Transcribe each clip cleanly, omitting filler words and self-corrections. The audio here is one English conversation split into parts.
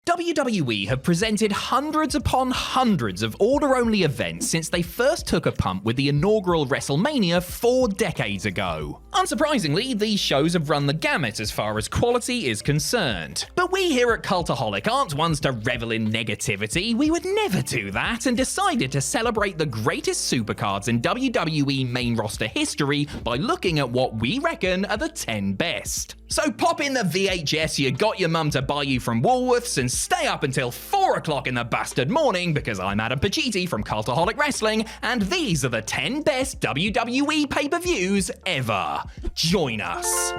WWE have presented hundreds upon hundreds of order-only events since they first took a pump with the inaugural WrestleMania 4 decades ago. Unsurprisingly, these shows have run the gamut as far as quality is concerned. But we here at Cultaholic aren't ones to revel in negativity. We would never do that, and decided to celebrate the greatest supercards in WWE main roster history by looking at what we reckon are the 10 best. So pop in the VHS you got your mum to buy you from Woolworths and stay up until 4 o'clock in the bastard morning, because I'm Adam Pacitti from Cultaholic Wrestling, and these are the 10 best WWE pay-per-views ever. Join us.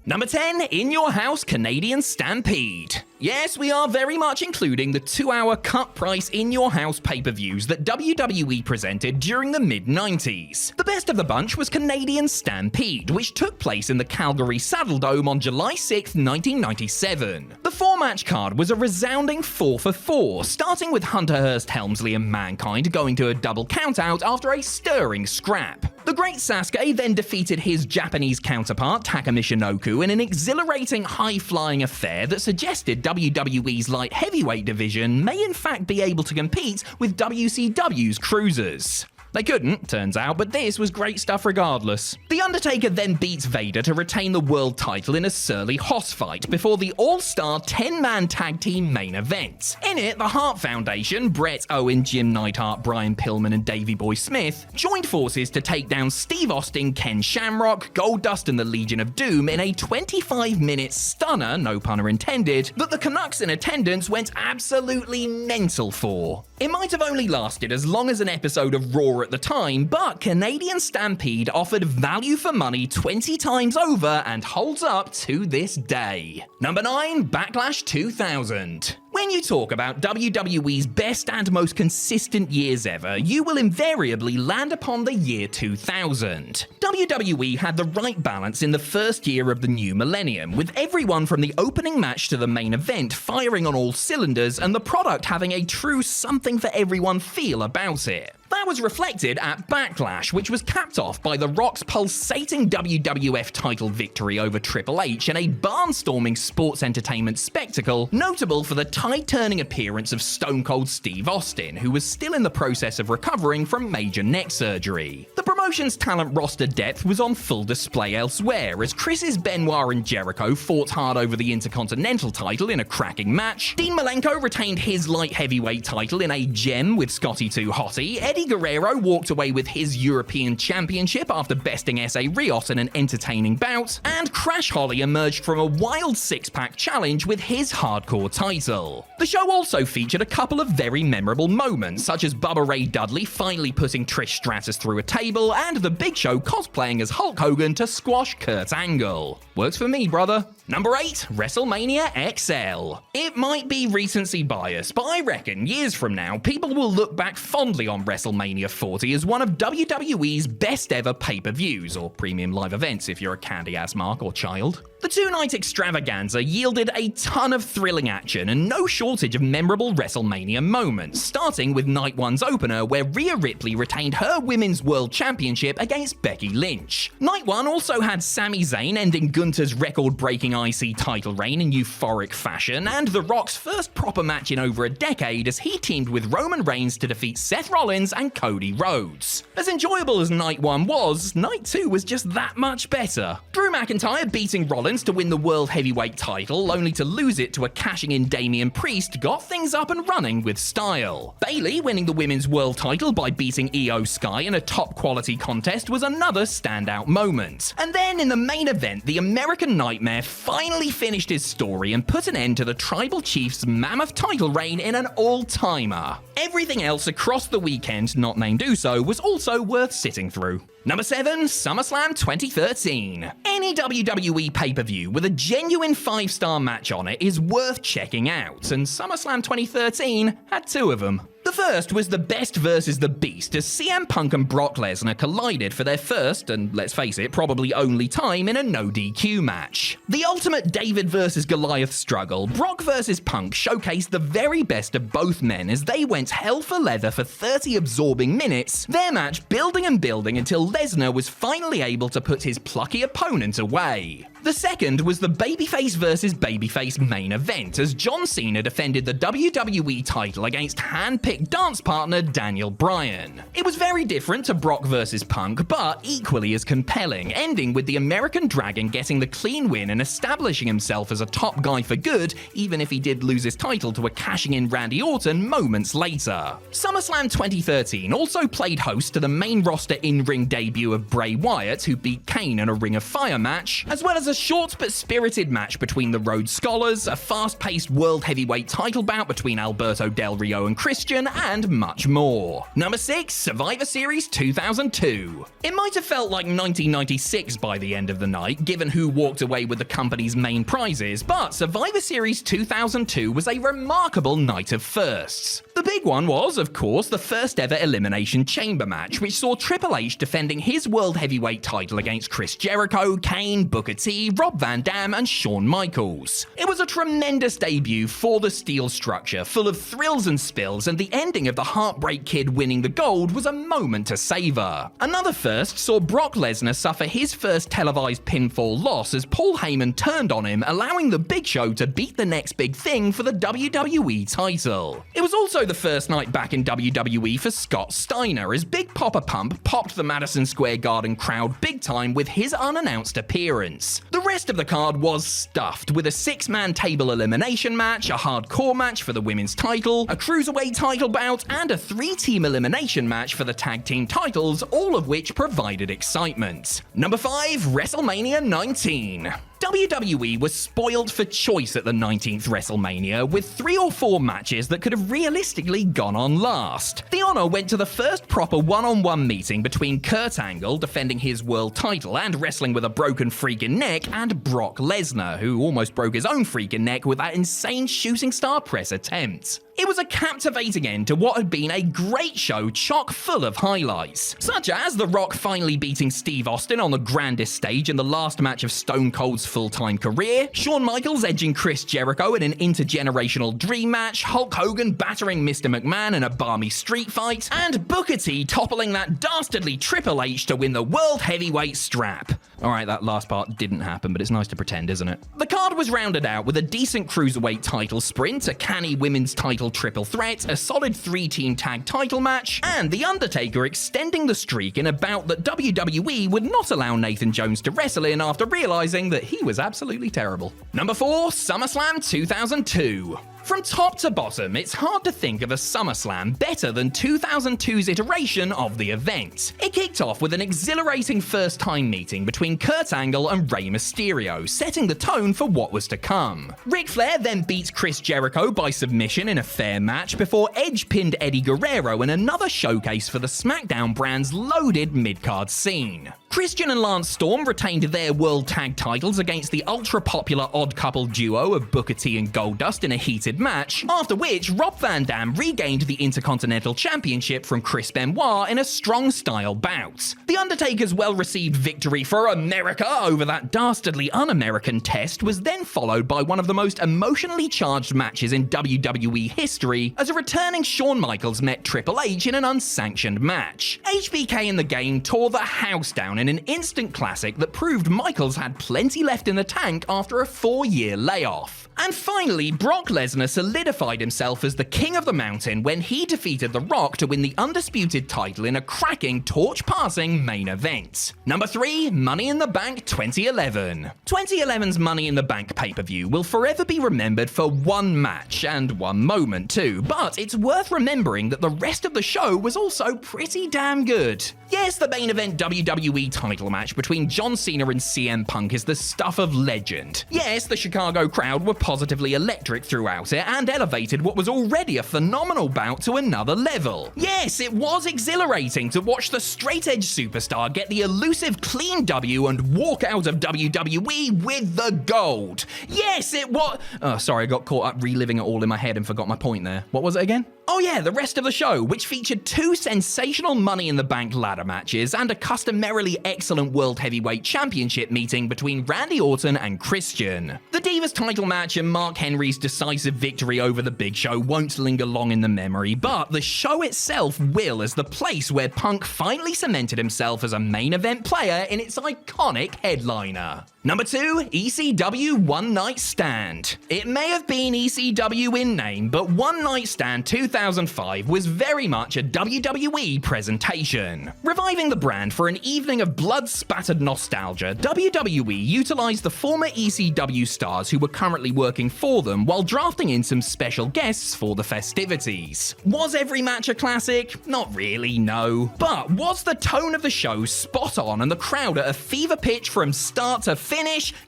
Number 10, In Your House Canadian Stampede. Yes, we are very much including the 2-hour cut price In Your House pay-per-views that WWE presented during the mid-90s. The best of the bunch was Canadian Stampede, which took place in the Calgary Saddledome on July 6, 1997. The 4-match card was a resounding 4 for 4, starting with Hunter Hearst Helmsley and Mankind going to a double countout after a stirring scrap. The Great Sasuke then defeated his Japanese counterpart Taka Michinoku in an exhilarating high-flying affair that suggested WWE's light heavyweight division may in fact be able to compete with WCW's cruisers. They couldn't, turns out, but this was great stuff regardless. The Undertaker then beats Vader to retain the world title in a surly hoss fight before the all-star 10-man tag team main event. In it, the Hart Foundation, Brett, Owen, Jim Neidhart, Brian Pillman, and Davey Boy Smith joined forces to take down Steve Austin, Ken Shamrock, Goldust, and the Legion of Doom in a 25-minute stunner, no punner intended, that the Canucks in attendance went absolutely mental for. It might have only lasted as long as an episode of Raw at the time, but Canadian Stampede offered value for money 20 times over and holds up to this day. Number 9, Backlash 2000. When you talk about WWE's best and most consistent years ever, you will invariably land upon the year 2000. WWE had the right balance in the first year of the new millennium, with everyone from the opening match to the main event firing on all cylinders and the product having a true something-for-everyone feel about it. That was reflected at Backlash, which was capped off by The Rock's pulsating WWF title victory over Triple H in a barnstorming sports entertainment spectacle, notable for the tide-turning appearance of Stone Cold Steve Austin, who was still in the process of recovering from major neck surgery. The promotion's talent roster depth was on full display elsewhere, as Chris's Benoit and Jericho fought hard over the Intercontinental title in a cracking match, Dean Malenko retained his light heavyweight title in a gem with Scotty 2 Hotty, Eddie Guerrero walked away with his European Championship after besting S.A. Rios in an entertaining bout, and Crash Holly emerged from a wild six-pack challenge with his hardcore title. The show also featured a couple of very memorable moments, such as Bubba Ray Dudley finally putting Trish Stratus through a table, and The Big Show cosplaying as Hulk Hogan to squash Kurt Angle. Works for me, brother. Number 8, WrestleMania XL. It might be recency bias, but I reckon years from now, people will look back fondly on WrestleMania 40 as one of WWE's best ever pay-per-views, or premium live events if you're a candy-ass mark or child. The 2-night extravaganza yielded a ton of thrilling action and no shortage of memorable WrestleMania moments, starting with Night 1's opener where Rhea Ripley retained her Women's World Championship against Becky Lynch. Night 1 also had Sami Zayn ending Gunther's record-breaking IC title reign in euphoric fashion, and The Rock's first proper match in over a decade as he teamed with Roman Reigns to defeat Seth Rollins and Cody Rhodes. As enjoyable as Night 1 was, Night 2 was just that much better. Drew McIntyre beating Rollins to win the World Heavyweight title, only to lose it to a cashing-in Damian Priest, got things up and running with style. Bayley winning the Women's World title by beating Io Sky in a top-quality contest was another standout moment. And then in the main event, the American Nightmare finally finished his story and put an end to the Tribal Chief's mammoth title reign in an all-timer. Everything else across the weekend not named Uso was also worth sitting through. Number 7, SummerSlam 2013. Any WWE pay-per-view with a genuine 5-star match on it is worth checking out, and SummerSlam 2013 had 2 of them. The first was the Best versus the Beast as CM Punk and Brock Lesnar collided for their first, and let's face it, probably only time in a no DQ match. The ultimate David versus Goliath struggle, Brock versus Punk showcased the very best of both men as they went hell for leather for 30 absorbing minutes, their match building and building until Lesnar was finally able to put his plucky opponent away. The second was the babyface versus babyface main event, as John Cena defended the WWE title against hand-picked dance partner Daniel Bryan. It was very different to Brock versus Punk, but equally as compelling, ending with the American Dragon getting the clean win and establishing himself as a top guy for good, even if he did lose his title to a cashing-in Randy Orton moments later. SummerSlam 2013 also played host to the main roster in-ring debut of Bray Wyatt, who beat Kane in a Ring of Fire match, as well as a short but spirited match between the Rhodes Scholars, a fast-paced World Heavyweight title bout between Alberto Del Rio and Christian, and much more. Number 6, Survivor Series 2002. It might have felt like 1996 by the end of the night, given who walked away with the company's main prizes, but Survivor Series 2002 was a remarkable night of firsts. The big one was, of course, the first ever Elimination Chamber match, which saw Triple H defending his World Heavyweight title against Chris Jericho, Kane, Booker T, Rob Van Dam, and Shawn Michaels. It was a tremendous debut for the steel structure, full of thrills and spills, and the ending of the Heartbreak Kid winning the gold was a moment to savor. Another first saw Brock Lesnar suffer his first televised pinfall loss as Paul Heyman turned on him, allowing the Big Show to beat the next big thing for the WWE title. It was also the first night back in WWE for Scott Steiner, as Big Papa Pump popped the Madison Square Garden crowd big time with his unannounced appearance. The rest of the card was stuffed, with a 6-man table elimination match, a hardcore match for the women's title, a cruiserweight title bout, and a 3-team elimination match for the tag team titles, all of which provided excitement. Number 5, WrestleMania 19. WWE was spoiled for choice at the 19th WrestleMania, with 3 or 4 matches that could have realistically gone on last. The honor went to the first proper one-on-one meeting between Kurt Angle, defending his world title and wrestling with a broken freaking neck, and Brock Lesnar, who almost broke his own freaking neck with that insane shooting star press attempt. It was a captivating end to what had been a great show chock full of highlights, such as The Rock finally beating Steve Austin on the grandest stage in the last match of Stone Cold's full-time career, Shawn Michaels edging Chris Jericho in an intergenerational dream match, Hulk Hogan battering Mr. McMahon in a balmy street fight, and Booker T toppling that dastardly Triple H to win the World Heavyweight strap. Alright, that last part didn't happen, but it's nice to pretend, isn't it? The card was rounded out with a decent cruiserweight title sprint, a canny women's title triple threat, a solid 3-team tag title match, and The Undertaker extending the streak in a bout that WWE would not allow Nathan Jones to wrestle in after realizing that he was absolutely terrible. Number 4, SummerSlam 2002. From top to bottom, it's hard to think of a SummerSlam better than 2002's iteration of the event. It kicked off with an exhilarating first-time meeting between Kurt Angle and Rey Mysterio, setting the tone for what was to come. Ric Flair then beat Chris Jericho by submission in a fair match before Edge pinned Eddie Guerrero in another showcase for the SmackDown brand's loaded mid-card scene. Christian and Lance Storm retained their world tag titles against the ultra-popular odd couple duo of Booker T and Goldust in a heated match, after which Rob Van Dam regained the Intercontinental Championship from Chris Benoit in a strong-style bout. The Undertaker's well-received victory for America over that dastardly un-American test was then followed by one of the most emotionally charged matches in WWE history, as a returning Shawn Michaels met Triple H in an unsanctioned match. HBK in the game tore the house down in an instant classic that proved Michaels had plenty left in the tank after a 4-year layoff. And finally, Brock Lesnar solidified himself as the King of the Mountain when he defeated The Rock to win the undisputed title in a cracking torch-passing main event. Number 3, Money in the Bank 2011. 2011's Money in the Bank pay-per-view will forever be remembered for one match, and one moment too, but it's worth remembering that the rest of the show was also pretty damn good. Yes, the main event WWE title match between John Cena and CM Punk is the stuff of legend. Yes, the Chicago crowd were positively electric throughout it and elevated what was already a phenomenal bout to another level. Yes, it was exhilarating to watch the straight-edge superstar get the elusive clean W and walk out of WWE with the gold. Yes, it was... Oh, sorry, I got caught up reliving it all in my head and forgot my point there. What was it again? Oh yeah, the rest of the show, which featured 2 sensational Money in the Bank ladder matches and a customarily excellent World Heavyweight Championship meeting between Randy Orton and Christian. The Divas title match and Mark Henry's decisive victory over the Big Show won't linger long in the memory, but the show itself will, as the place where Punk finally cemented himself as a main event player in its iconic headliner. Number 2, ECW One Night Stand. It may have been ECW in name, but One Night Stand 2005 was very much a WWE presentation. Reviving the brand for an evening of blood-spattered nostalgia, WWE utilized the former ECW stars who were currently working for them while drafting in some special guests for the festivities. Was every match a classic? Not really, no. But was the tone of the show spot on and the crowd at a fever pitch from start to finish?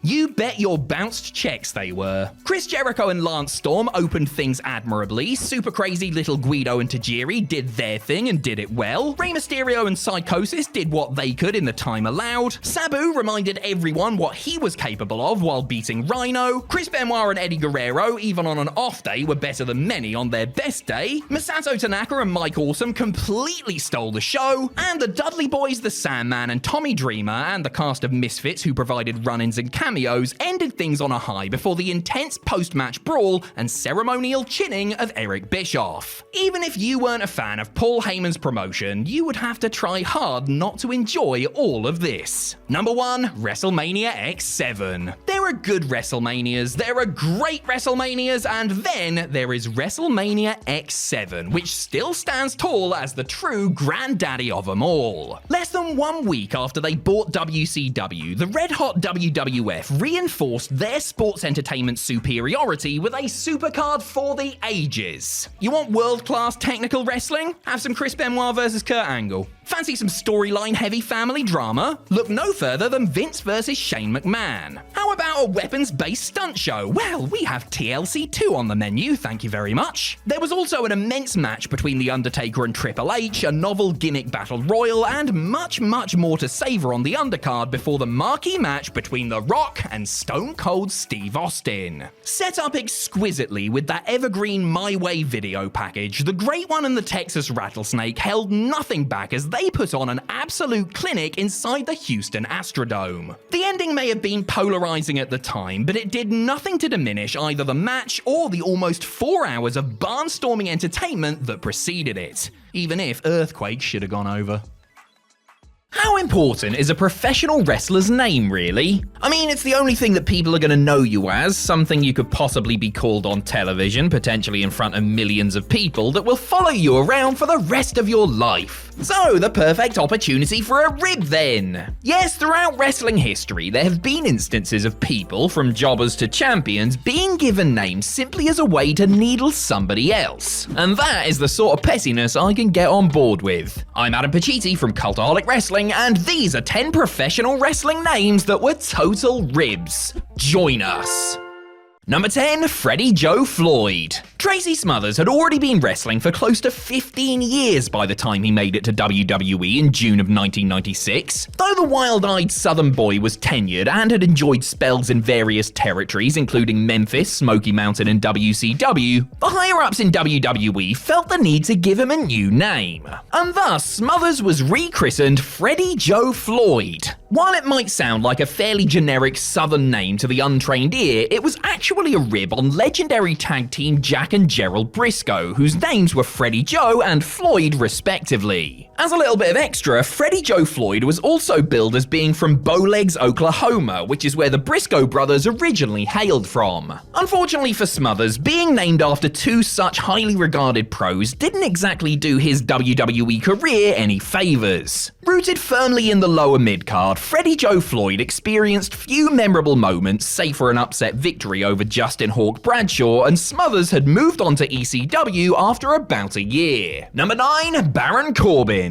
You bet your bounced checks they were. Chris Jericho and Lance Storm opened things admirably. Super crazy little Guido and Tajiri did their thing and did it well. Rey Mysterio and Psychosis did what they could in the time allowed. Sabu reminded everyone what he was capable of while beating Rhino. Chris Benoit and Eddie Guerrero, even on an off day, were better than many on their best day. Masato Tanaka and Mike Awesome completely stole the show. And the Dudley Boys, the Sandman and Tommy Dreamer, and the cast of Misfits who provided run-ins and cameos ended things on a high before the intense post-match brawl and ceremonial chinning of Eric Bischoff. Even if you weren't a fan of Paul Heyman's promotion, you would have to try hard not to enjoy all of this. Number 1, WrestleMania X7. There are good WrestleManias, there are great WrestleManias, and then there is WrestleMania X7, which still stands tall as the true granddaddy of them all. Less than 1 week after they bought WCW, the red-hot WWF reinforced their sports entertainment superiority with a supercard for the ages. You want world-class technical wrestling? Have some Chris Benoit versus Kurt Angle. Fancy some storyline-heavy family drama? Look no further than Vince versus Shane McMahon. How about a weapons-based stunt show? Well, we have TLC 2 on the menu, thank you very much. There was also an immense match between The Undertaker and Triple H, a novel gimmick battle royal, and much more to savor on the undercard before the marquee match between The Rock and Stone Cold Steve Austin. Set up exquisitely with that evergreen My Way video package, the Great One and the Texas Rattlesnake held nothing back as they put on an absolute clinic inside the Houston Astrodome. The ending may have been polarizing at the time, but it did nothing to diminish either the match or the almost 4 hours of barnstorming entertainment that preceded it, even if Earthquake should have gone over. How important is a professional wrestler's name, really? I mean, it's the only thing that people are going to know you as, something you could possibly be called on television, potentially in front of millions of people, that will follow you around for the rest of your life. So, the perfect opportunity for a rib then. Yes, throughout wrestling history, there have been instances of people, from jobbers to champions, being given names simply as a way to needle somebody else. And that is the sort of pettiness I can get on board with. I'm Adam Pacitti from Cultaholic Wrestling, and these are 10 professional wrestling names that were total ribs. Join us. Number 10, Freddie Joe Floyd. Tracy Smothers had already been wrestling for close to 15 years by the time he made it to WWE in June of 1996. Though the wild-eyed Southern boy was tenured and had enjoyed spells in various territories, including Memphis, Smoky Mountain, and WCW, the higher-ups in WWE felt the need to give him a new name. And thus, Smothers was rechristened Freddie Joe Floyd. While it might sound like a fairly generic Southern name to the untrained ear, it was actually a rib on legendary tag team Jack and Gerald Briscoe, whose names were Freddie Joe and Floyd respectively. As a little bit of extra, Freddie Joe Floyd was also billed as being from Bowlegs, Oklahoma, which is where the Briscoe brothers originally hailed from. Unfortunately for Smothers, being named after two such highly regarded pros didn't exactly do his WWE career any favors. Rooted firmly in the lower mid-card, Freddie Joe Floyd experienced few memorable moments save for an upset victory over Justin Hawk Bradshaw, and Smothers had moved on to ECW after about a year. Number 9, Baron Corbin.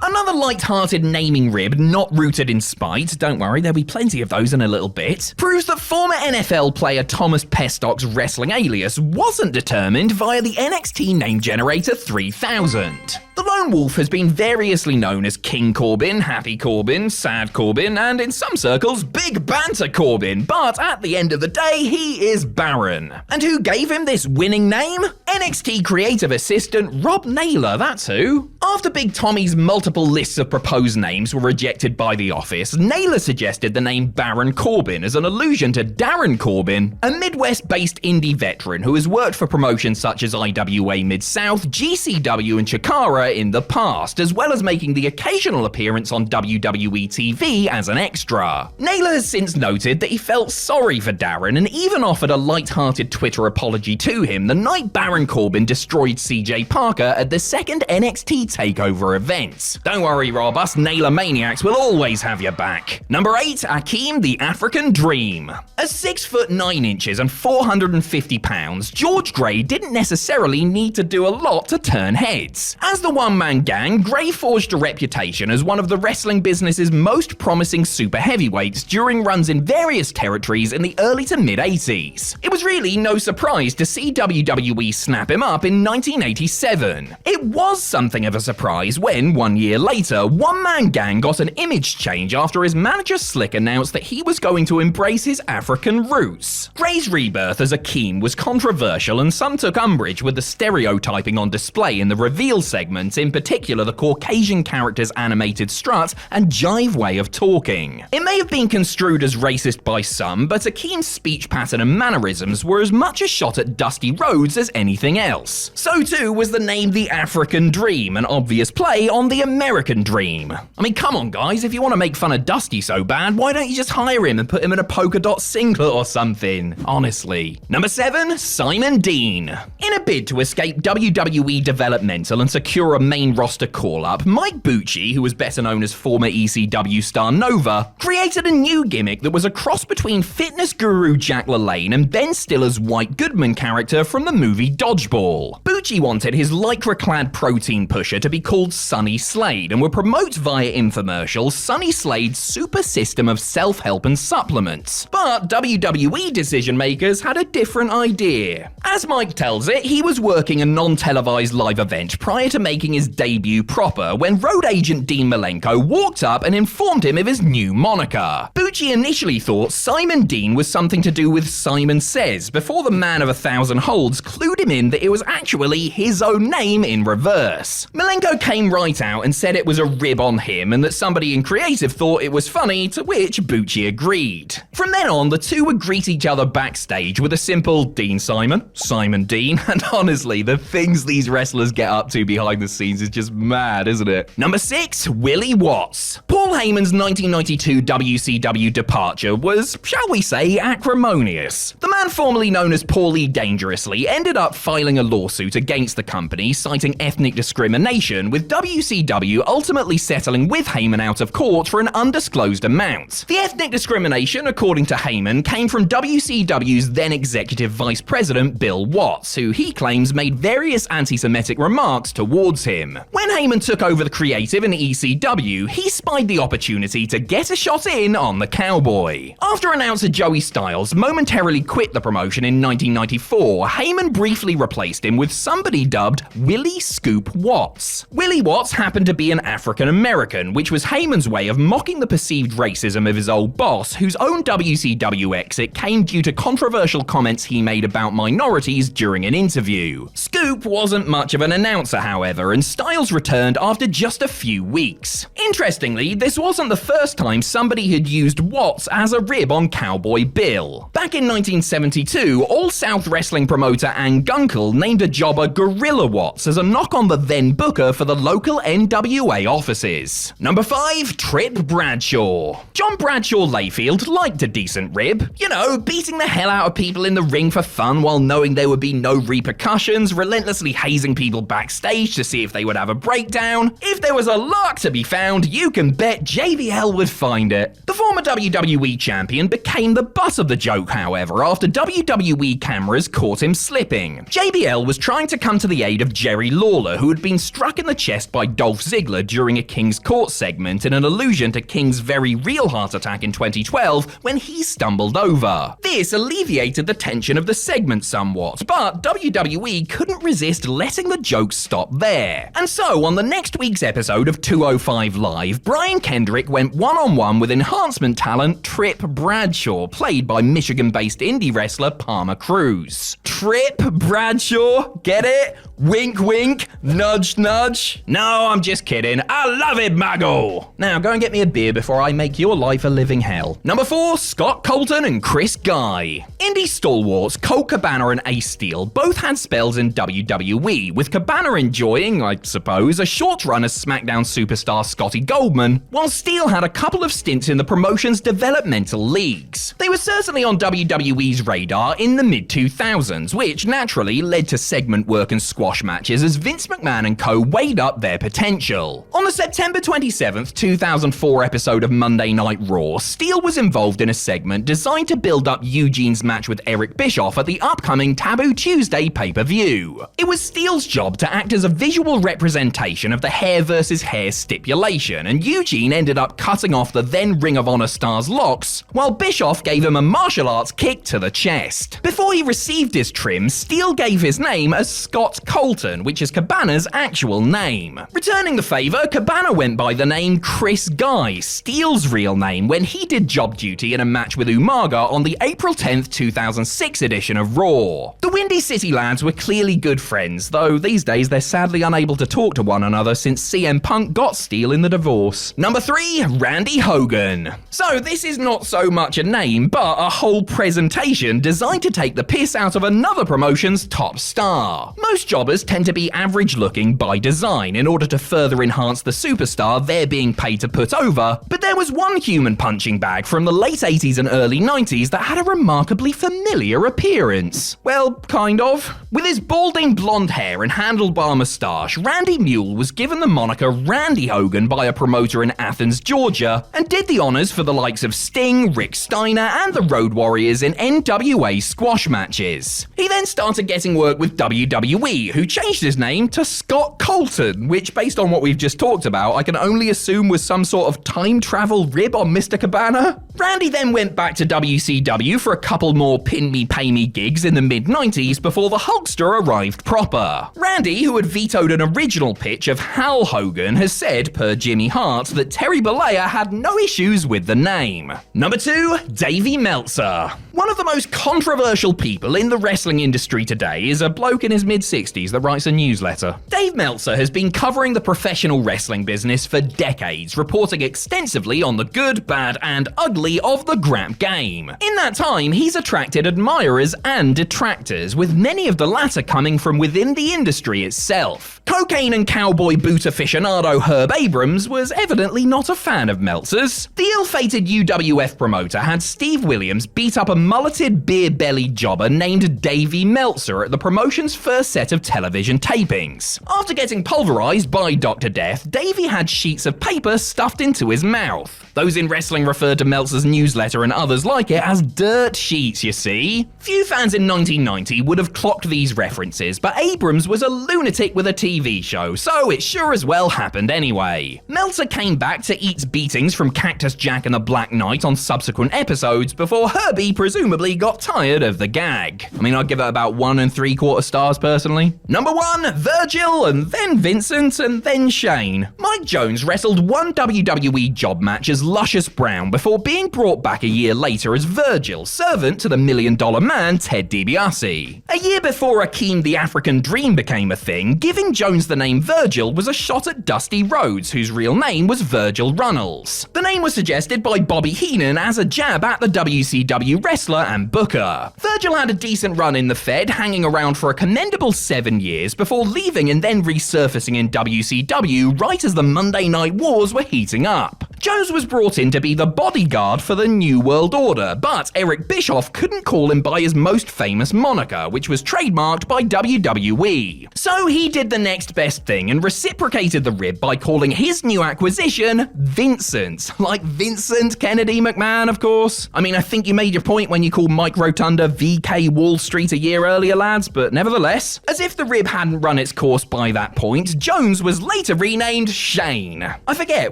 Another light-hearted naming rib not rooted in spite, don't worry, there'll be plenty of those in a little bit, proves that former NFL player Thomas Pestock's wrestling alias wasn't determined via the NXT name generator 3000. The Lone Wolf has been variously known as King Corbin, Happy Corbin, Sad Corbin, and in some circles, Big Banter Corbin, but at the end of the day, he is Baron. And who gave him this winning name? NXT creative assistant Rob Naylor, that's who. After Big Tommy's multiple lists of proposed names were rejected by the office, Naylor suggested the name Baron Corbin as an allusion to Darren Corbin, a Midwest-based indie veteran who has worked for promotions such as IWA Mid-South, GCW, and Chikara in the past, as well as making the occasional appearance on WWE TV as an extra. Naylor has since noted that he felt sorry for Darren and even offered a light-hearted Twitter apology to him the night Baron Corbin destroyed CJ Parker at the second NXT TakeOver event. Don't worry, Rob, us Naylor maniacs will always have your back. Number 8, Akeem the African Dream. At 6 foot 9 inches and 450 pounds, George Gray didn't necessarily need to do a lot to turn heads. As the one-man gang, Gray forged a reputation as one of the wrestling business's most promising super heavyweights during runs in various territories in the early to mid-80s. It was really no surprise to see WWE snap him up in 1987. It was something of a surprise when, 1 year later, One Man Gang got an image change after his manager Slick announced that he was going to embrace his African roots. Gray's rebirth as Akeem was controversial and some took umbrage with the stereotyping on display in the reveal segment, in particular the Caucasian character's animated strut and jive way of talking. It may have been construed as racist by some, but Akeem's speech pattern and mannerisms were as much a shot at Dusty Rhodes as anything else. So too was the name The African Dream, an obvious play on the American Dream. I mean, come on guys, if you want to make fun of Dusty so bad, why don't you just hire him and put him in a polka dot singlet or something? Honestly. Number 7, Simon Dean. In a bid to escape WWE developmental and secure a main roster call-up, Mike Bucci, who was better known as former ECW star Nova, created a new gimmick that was a cross between fitness guru Jack LaLanne and Ben Stiller's White Goodman character from the movie Dodgeball. Bucci wanted his lycra-clad protein pusher to be called Sonny Slade and would promote via infomercials Sonny Slade's super system of self-help and supplements. But WWE decision-makers had a different idea. As Mike tells it, he was working a non-televised live event prior to making his debut proper when road agent Dean Malenko walked up and informed him of his new moniker. Bucci initially thought Simon Dean was something to do with Simon Says, before the man of 1,000 holds clued him in that it was actually his own name in reverse. Malenko came right out and said it was a rib on him and that somebody in creative thought it was funny, to which Bucci agreed. From then on, the two would greet each other backstage with a simple Dean Simon, Simon Dean, and honestly, the things these wrestlers get up to behind the scenes is just mad, isn't it? Number 6, Willie Watts. Paul Heyman's 1992 WCW departure was, shall we say, acrimonious. The man formerly known as Paulie Dangerously ended up filing a lawsuit against the company citing ethnic discrimination, with WCW ultimately settling with Heyman out of court for an undisclosed amount. The ethnic discrimination, according to Heyman, came from WCW's then executive vice president Bill Watts, who he claims made various anti-Semitic remarks towards him. When Heyman took over the creative in ECW, he spied the opportunity to get a shot in on the Cowboy. After announcer Joey Styles momentarily quit the promotion in 1994, Heyman briefly replaced him with somebody dubbed Willie Scoop Watts. Willie Watts happened to be an African American, which was Heyman's way of mocking the perceived racism of his old boss, whose own WCW exit came due to controversial comments he made about minorities during an interview. Scoop wasn't much of an announcer, however, and Styles returned after just a few weeks. Interestingly, this wasn't the first time somebody had used Watts as a rib on Cowboy Bill. Back in 1972, All-South Wrestling promoter Ann Gunkel named a jobber Gorilla Watts as a knock on the then booker for the local NWA offices. Number 5, Trip Bradshaw. John Bradshaw Layfield liked a decent rib. You know, beating the hell out of people in the ring for fun while knowing there would be no repercussions, relentlessly hazing people backstage to see if they would have a breakdown. If there was a lark to be found, you can bet JBL would find it. The former WWE champion became the butt of the joke, however, after WWE cameras caught him slipping. JBL was trying to come to the aid of Jerry Lawler, who had been struck in the chest by Dolph Ziggler during a King's Court segment in an allusion to King's very real heart attack in 2012 when he stumbled over. This alleviated the tension of the segment somewhat, but WWE couldn't resist letting the joke stop there. And so, on the next week's episode of 205 Live, Brian Kendrick went one-on-one with enhancement talent Trip Bradshaw, played by Michigan-based indie wrestler Palmer Cruz. Trip Bradshaw? Get it? Wink wink, nudge nudge. No, I'm just kidding. I love it, Maggle. Now go and get me a beer before I make your life a living hell. Number 4, Scott Colton and Chris Guy. Indie stalwarts Colt Cabana and Ace Steel both had spells in WWE, with Cabana enjoying, I suppose, a short run as SmackDown superstar Scotty Goldman, while Steel had a couple of stints in the promotion's developmental leagues. They were certainly on WWE's radar in the mid-2000s, which naturally led to segment work and squash matches as Vince McMahon and co weighed up their potential. On the September 27th, 2004 episode of Monday Night Raw, Steel was involved in a segment designed to build up Eugene's match with Eric Bischoff at the upcoming Taboo Tuesday pay-per-view. It was Steel's job to act as a visual representation of the hair versus hair stipulation, and Eugene ended up cutting off the then Ring of Honor star's locks, while Bischoff gave him a martial arts kick to the chest. Before he received his trim, Steel gave his name as Scott Colton, which is Cabana's actual name. Returning the favor, Cabana went by the name Chris Guy, Steel's real name, when he did job duty in a match with Umaga on the April 10th, 2006 edition of Raw. The Windy City lads were clearly good friends, though these days they're sadly unable to talk to one another since CM Punk got Steel in the divorce. Number 3, Randy Hogan. So this is not so much a name, but a whole presentation designed to take the piss out of another promotion's top star. Most jobbers tend to be average looking by design in order to further enhance the superstar they're being paid to put over, but there was one human punching bag from the late 80s and early 90s that had a remarkably familiar appearance. Well, kind of. With his balding blonde hair and handlebar moustache, Randy Mule was given the moniker Randy Hogan by a promoter in Athens, Georgia, and did the honors for the likes of Sting, Rick Steiner, and the Road Warriors in NWA squash matches. He then started getting work with WWE, who changed his name to Scott Colton, which, based on what we've just talked about, I can only assume was some sort of time travel rib on Mr. Cabana. Randy then went back to WCW for a couple more pin me pay me gigs in the mid-90s before the Hulkster arrived proper. Randy, who had vetoed an original pitch of Hal Hogan, has said, per Jimmy Hart, that Terry Bollea had no issues with the name. Number 2, Davey Meltzer. One of the most controversial people in the wrestling industry today is a bloke in his mid-60s that writes a newsletter. Dave Meltzer has been covering the professional wrestling business for decades, reporting extensively on the good, bad, and ugly of the grap game. In that time, he's attracted admirers and detractors, with many of the latter coming from within the industry itself. Cocaine and cowboy boot aficionado Herb Abrams was evidently not a fan of Meltzer's. The ill-fated UWF promoter had Steve Williams beat up a mulleted, beer-bellied jobber named Davey Meltzer at the promotion's first set of television tapings. After getting pulverized by Dr. Death, Davey had sheets of paper stuffed into his mouth. Those in wrestling referred to Meltzer's newsletter and others like it as dirt sheets, you see. Few fans in 1990 would have clocked these references, but Abrams was a lunatic with a TV show, so it sure as well happened anyway. Meltzer came back to eat beatings from Cactus Jack and the Black Knight on subsequent episodes before Herbie presumably got tired of the gag. I mean, I'd give it about 1 3/4 stars personally. Number 1, Virgil, and then Vincent, and then Shane. Mike Jones wrestled one WWE job match as Luscious Brown before being brought back a year later as Virgil, servant to the $1 Million Man Ted DiBiase. A year before Akeem the African Dream became a thing, giving Jones the name Virgil was a shot at Dusty Rhodes, whose real name was Virgil Runnels. The name was suggested by Bobby Heenan as a jab at the WCW wrestler and booker. Virgil had a decent run in the Fed, hanging around for a commendable 7 years before leaving and then resurfacing in WCW right as the Monday Night Wars were heating up. Jones was brought in to be the bodyguard for the New World Order, but Eric Bischoff couldn't call him by his most famous moniker, which was trademarked by WWE. So he did the next best thing and reciprocated the rib by calling his new acquisition Vincent. Like Vincent Kennedy McMahon, of course. I mean, I think you made your point when you called Mike Rotunda VK Wall Street a year earlier, lads, but nevertheless, as if the rib hadn't run its course by that point, Jones was later renamed Shane. I forget,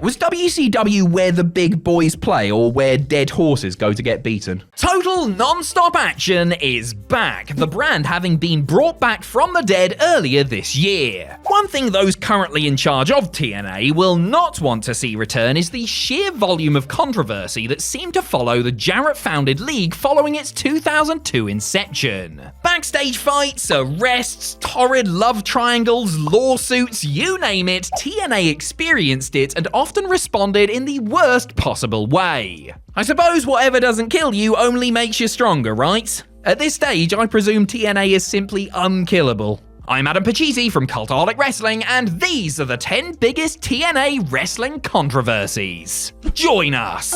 was WCW you where the big boys play or where dead horses go to get beaten. Total non-stop action is back, the brand having been brought back from the dead earlier this year. One thing those currently in charge of TNA will not want to see return is the sheer volume of controversy that seemed to follow the Jarrett-founded league following its 2002 inception. Backstage fights, arrests, torrid love triangles, lawsuits, you name it, TNA experienced it and often responded in the worst possible way. I suppose whatever doesn't kill you only makes you stronger, right? At this stage, I presume TNA is simply unkillable. I'm Adam Pachisi from Cultaholic Wrestling, and these are the 10 biggest TNA wrestling controversies. Join us!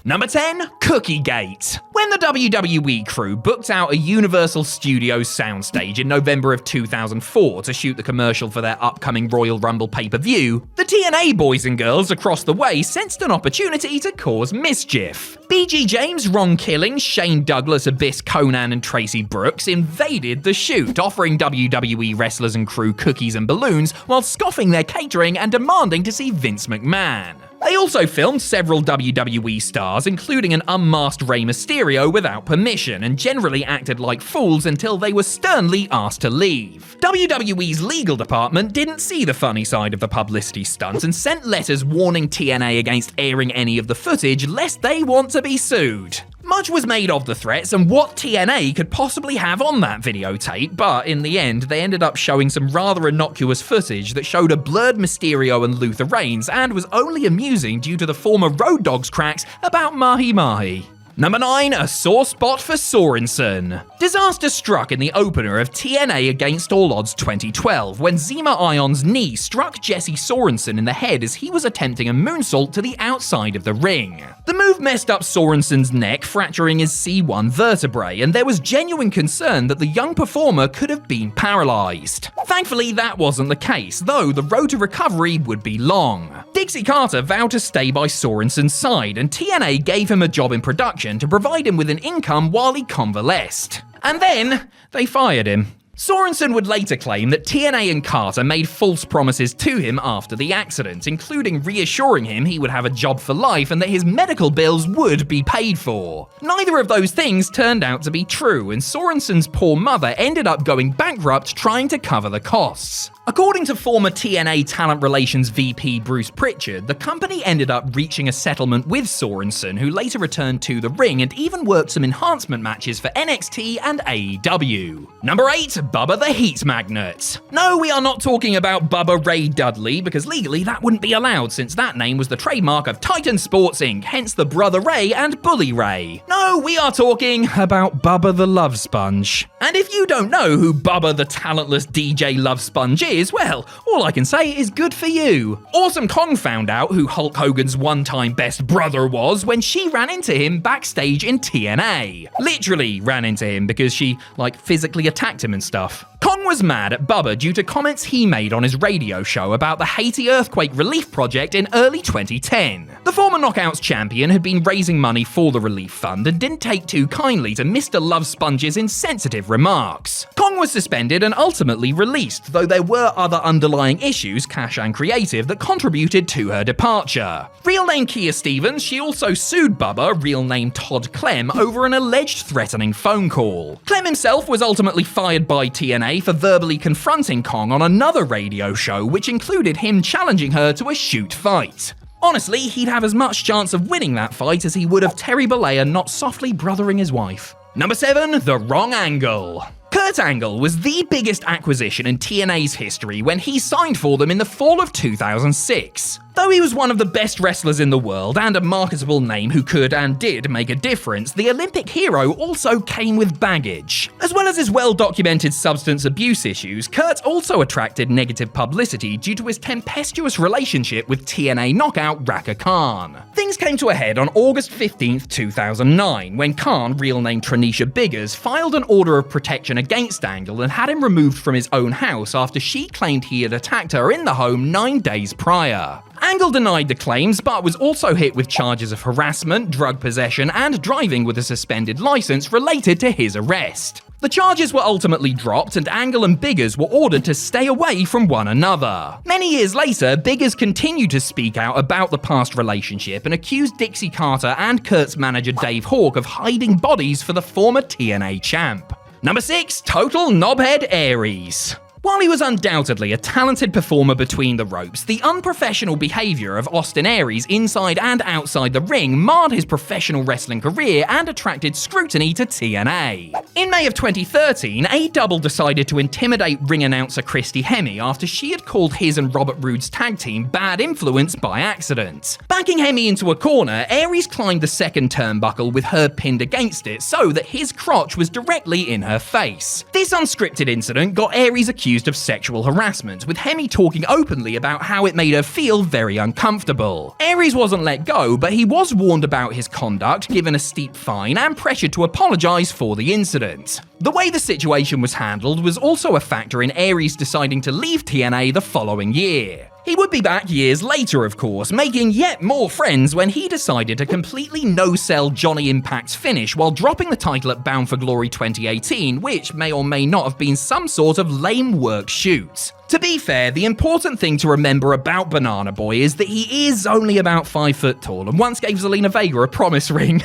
Number 10, Cookiegate. When the WWE crew booked out a Universal Studios soundstage in November of 2004 to shoot the commercial for their upcoming Royal Rumble pay-per-view, the TNA boys and girls across the way sensed an opportunity to cause mischief. BG James, Ron Killings, Shane Douglas, Abyss Conan, and Tracy Brooks invaded the shoot, offering WWE wrestlers and crew cookies and balloons while scoffing their catering and demanding to see Vince McMahon. They also filmed several WWE stars, including an unmasked Rey Mysterio, without permission, and generally acted like fools until they were sternly asked to leave. WWE's legal department didn't see the funny side of the publicity stunt and sent letters warning TNA against airing any of the footage lest they want to be sued. Much was made of the threats and what TNA could possibly have on that videotape, but in the end, they ended up showing some rather innocuous footage that showed a blurred Mysterio and Luther Reigns and was only amusing due to the former Road Dogg's cracks about Mahi Mahi. Number 9, a sore spot for Sorensen. Disaster struck in the opener of TNA Against All Odds 2012 when Zema Ion's knee struck Jesse Sorensen in the head as he was attempting a moonsault to the outside of the ring. The move messed up Sorensen's neck, fracturing his C1 vertebrae, and there was genuine concern that the young performer could have been paralyzed. Thankfully, that wasn't the case, though the road to recovery would be long. Dixie Carter vowed to stay by Sorensen's side, and TNA gave him a job in production to provide him with an income while he convalesced. And then, they fired him. Sorensen would later claim that TNA and Carter made false promises to him after the accident, including reassuring him he would have a job for life and that his medical bills would be paid for. Neither of those things turned out to be true, and Sorensen's poor mother ended up going bankrupt trying to cover the costs. According to former TNA Talent Relations VP Bruce Pritchard, the company ended up reaching a settlement with Sorensen, who later returned to the ring and even worked some enhancement matches for NXT and AEW. Number 8, Bubba the Heat Magnet. No, we are not talking about Bubba Ray Dudley, because legally that wouldn't be allowed since that name was the trademark of Titan Sports Inc., hence the Brother Ray and Bully Ray. No, we are talking about Bubba the Love Sponge. And if you don't know who Bubba the talentless DJ Love Sponge is, well, all I can say is good for you. Awesome Kong found out who Hulk Hogan's one-time best brother was when she ran into him backstage in TNA. Literally ran into him because she, physically attacked him and stuff. Kong was mad at Bubba due to comments he made on his radio show about the Haiti earthquake relief project in early 2010. The former Knockouts champion had been raising money for the relief fund and didn't take too kindly to Mr. Love Sponge's insensitive remarks. Kong was suspended and ultimately released, though there were other underlying issues, cash and creative, that contributed to her departure. Real name Kia Stevens, she also sued Bubba, real name Todd Clem, over an alleged threatening phone call. Clem himself was ultimately fired by TNA for verbally confronting Kong on another radio show, which included him challenging her to a shoot fight. Honestly, he'd have as much chance of winning that fight as he would of Terry Bollea not softly brothering his wife. Number 7, the wrong angle. Kurt Angle was the biggest acquisition in TNA's history when he signed for them in the fall of 2006. Though he was one of the best wrestlers in the world and a marketable name who could and did make a difference, the Olympic hero also came with baggage. As well as his well-documented substance abuse issues, Kurt also attracted negative publicity due to his tempestuous relationship with TNA knockout Raka Khan. Things came to a head on August 15, 2009, when Khan, real name Tranisha Biggers, filed an order of protection against Angle and had him removed from his own house after she claimed he had attacked her in the home 9 days prior. Angle denied the claims, but was also hit with charges of harassment, drug possession, and driving with a suspended license related to his arrest. The charges were ultimately dropped and Angle and Biggers were ordered to stay away from one another. Many years later, Biggers continued to speak out about the past relationship and accused Dixie Carter and Kurt's manager Dave Hawk of hiding bodies for the former TNA champ. Number 6. Total Knobhead Aries. While he was undoubtedly a talented performer between the ropes, the unprofessional behavior of Austin Aries inside and outside the ring marred his professional wrestling career and attracted scrutiny to TNA. In May of 2013, A-Double decided to intimidate ring announcer Christy Hemme after she had called his and Robert Roode's tag team Bad Influence by accident. Backing Hemme into a corner, Aries climbed the second turnbuckle with her pinned against it so that his crotch was directly in her face. This unscripted incident got Aries accused of sexual harassment, with Hemme talking openly about how it made her feel very uncomfortable. Aries wasn't let go, but he was warned about his conduct, given a steep fine, and pressured to apologize for the incident. The way the situation was handled was also a factor in Aries deciding to leave TNA the following year. He would be back years later, of course, making yet more friends when he decided to completely no-sell Johnny Impact's finish while dropping the title at Bound for Glory 2018, which may or may not have been some sort of lame work shoot. To be fair, the important thing to remember about Banana Boy is that he is only about 5 foot tall and once gave Zelina Vega a promise ring.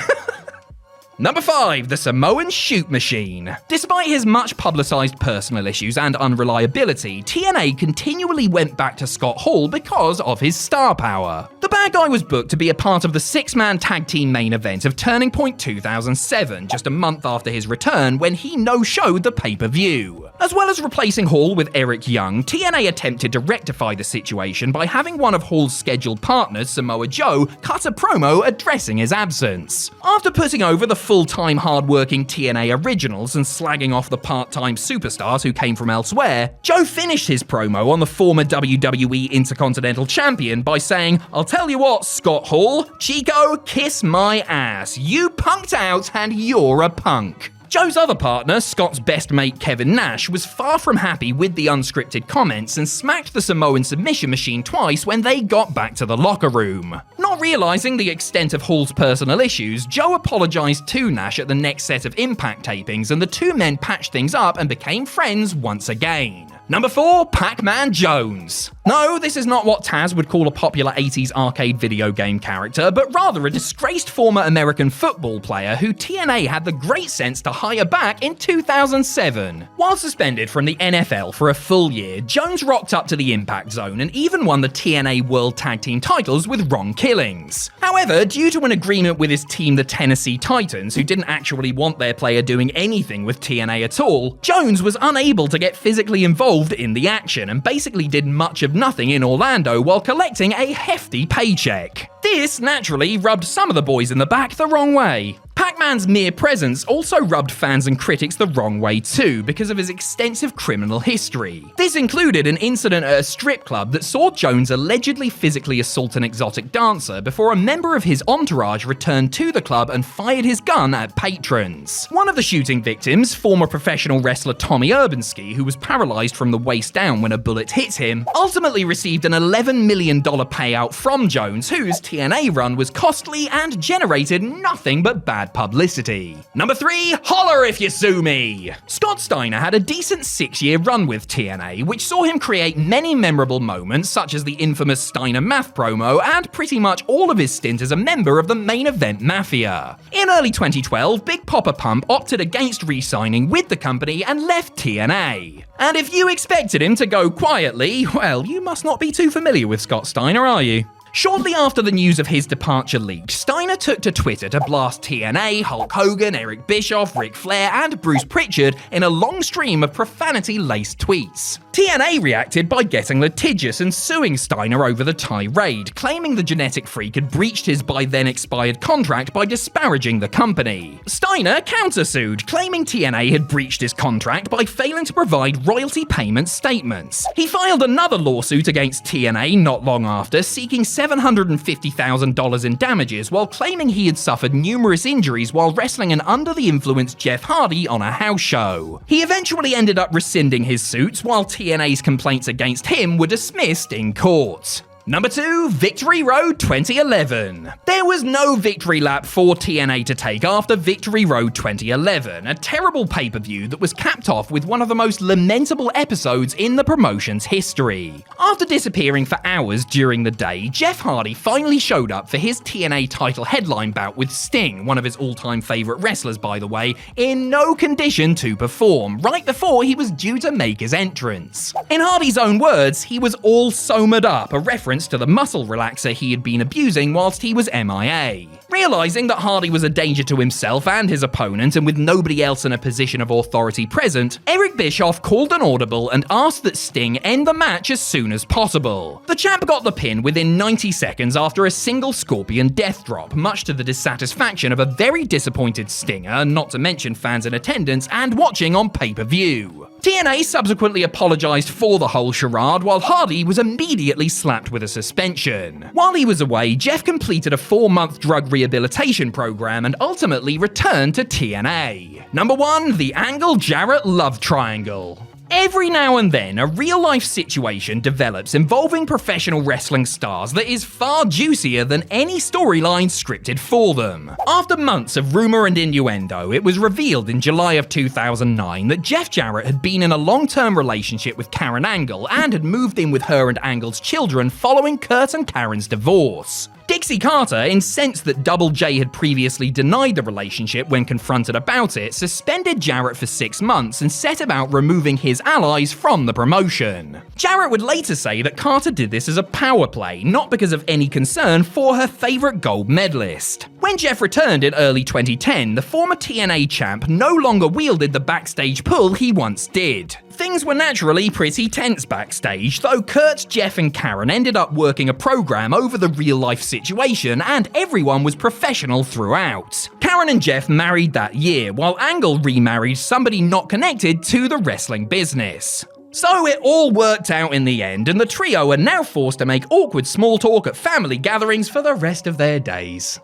Number 5. The Samoan Shoot Machine. Despite his much publicized personal issues and unreliability, TNA continually went back to Scott Hall because of his star power. The bad guy was booked to be a part of the 6-man tag team main event of Turning Point 2007, just a month after his return when he no-showed the pay-per-view. As well as replacing Hall with Eric Young, TNA attempted to rectify the situation by having one of Hall's scheduled partners, Samoa Joe, cut a promo addressing his absence. After putting over the full-time hard-working TNA originals and slagging off the part-time superstars who came from elsewhere, Joe finished his promo on the former WWE Intercontinental Champion by saying, "I'll tell you what, Scott Hall, Chico, kiss my ass. You punked out and you're a punk." Joe's other partner, Scott's best mate Kevin Nash, was far from happy with the unscripted comments and smacked the Samoan submission machine twice when they got back to the locker room. Not realizing the extent of Hall's personal issues, Joe apologized to Nash at the next set of Impact tapings and the two men patched things up and became friends once again. Number 4. Pac-Man Jones. No, this is not what Taz would call a popular 80s arcade video game character, but rather a disgraced former American football player who TNA had the great sense to hire back in 2007. While suspended from the NFL for a full year, Jones rocked up to the Impact Zone and even won the TNA World Tag Team titles with Ron Killings. However, due to an agreement with his team, the Tennessee Titans, who didn't actually want their player doing anything with TNA at all, Jones was unable to get physically involved in the action and basically did much of nothing in Orlando while collecting a hefty paycheck. This naturally rubbed some of the boys in the back the wrong way. Pac-Man's mere presence also rubbed fans and critics the wrong way too, because of his extensive criminal history. This included an incident at a strip club that saw Jones allegedly physically assault an exotic dancer before a member of his entourage returned to the club and fired his gun at patrons. One of the shooting victims, former professional wrestler Tommy Urbanski, who was paralyzed from the waist down when a bullet hit him, ultimately received an $11 million payout from Jones, whose TNA run was costly and generated nothing but bad publicity. Number 3. Holler if you sue me. Scott Steiner had a decent 6-year run with TNA, which saw him create many memorable moments such as the infamous Steiner Math promo and pretty much all of his stint as a member of the Main Event Mafia. In early 2012, Big Papa Pump opted against re-signing with the company and left TNA. And if you expected him to go quietly, well, you must not be too familiar with Scott Steiner, are you? Shortly after the news of his departure leaked, Steiner took to Twitter to blast TNA, Hulk Hogan, Eric Bischoff, Ric Flair, and Bruce Pritchard in a long stream of profanity-laced tweets. TNA reacted by getting litigious and suing Steiner over the tirade, claiming the genetic freak had breached his by then expired contract by disparaging the company. Steiner countersued, claiming TNA had breached his contract by failing to provide royalty payment statements. He filed another lawsuit against TNA not long after, seeking $750,000 in damages while claiming he had suffered numerous injuries while wrestling an under-the-influence Jeff Hardy on a house show. He eventually ended up rescinding his suits while TNA's complaints against him were dismissed in court. Number 2, Victory Road 2011. There was no victory lap for TNA to take after Victory Road 2011, a terrible pay-per-view that was capped off with one of the most lamentable episodes in the promotion's history. After disappearing for hours during the day, Jeff Hardy finally showed up for his TNA title headline bout with Sting, one of his all-time favourite wrestlers by the way, in no condition to perform, right before he was due to make his entrance. In Hardy's own words, he was all somered up, a reference to the muscle relaxer he had been abusing whilst he was MIA. Realising that Hardy was a danger to himself and his opponent, and with nobody else in a position of authority present, Eric Bischoff called an audible and asked that Sting end the match as soon as possible. The champ got the pin within 90 seconds after a single Scorpion death drop, much to the dissatisfaction of a very disappointed Stinger, not to mention fans in attendance and watching on pay-per-view. TNA subsequently apologised for the whole charade, while Hardy was immediately slapped with a suspension. While he was away, Jeff completed a 4-month drug rehabilitation program and ultimately returned to TNA. Number 1, the Angle Jarrett love triangle. Every now and then, a real-life situation develops involving professional wrestling stars that is far juicier than any storyline scripted for them. After months of rumour and innuendo, it was revealed in July of 2009 that Jeff Jarrett had been in a long-term relationship with Karen Angle and had moved in with her and Angle's children following Kurt and Karen's divorce. Dixie Carter, incensed that Double J had previously denied the relationship when confronted about it, suspended Jarrett for 6 months and set about removing his allies from the promotion. Jarrett would later say that Carter did this as a power play, not because of any concern for her favourite gold medalist. When Jeff returned in early 2010, the former TNA champ no longer wielded the backstage pull he once did. Things were naturally pretty tense backstage, though Kurt, Jeff and Karen ended up working a program over the real-life situation and everyone was professional throughout. Karen and Jeff married that year, while Angle remarried somebody not connected to the wrestling business. So it all worked out in the end, and the trio are now forced to make awkward small talk at family gatherings for the rest of their days.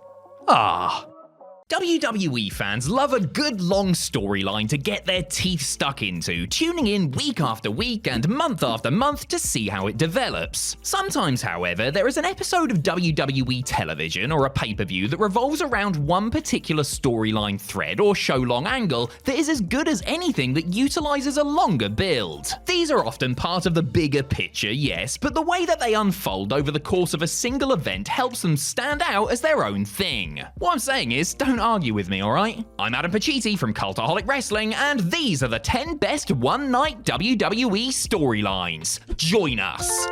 WWE fans love a good long storyline to get their teeth stuck into, tuning in week after week and month after month to see how it develops. Sometimes, however, there is an episode of WWE television or a pay-per-view that revolves around one particular storyline thread or show-long angle that is as good as anything that utilizes a longer build. These are often part of the bigger picture, yes, but the way that they unfold over the course of a single event helps them stand out as their own thing. What I'm saying is, don't argue with me, alright? I'm Adam Pacitti from Cultaholic Wrestling, and these are the 10 best one-night WWE storylines. Join us!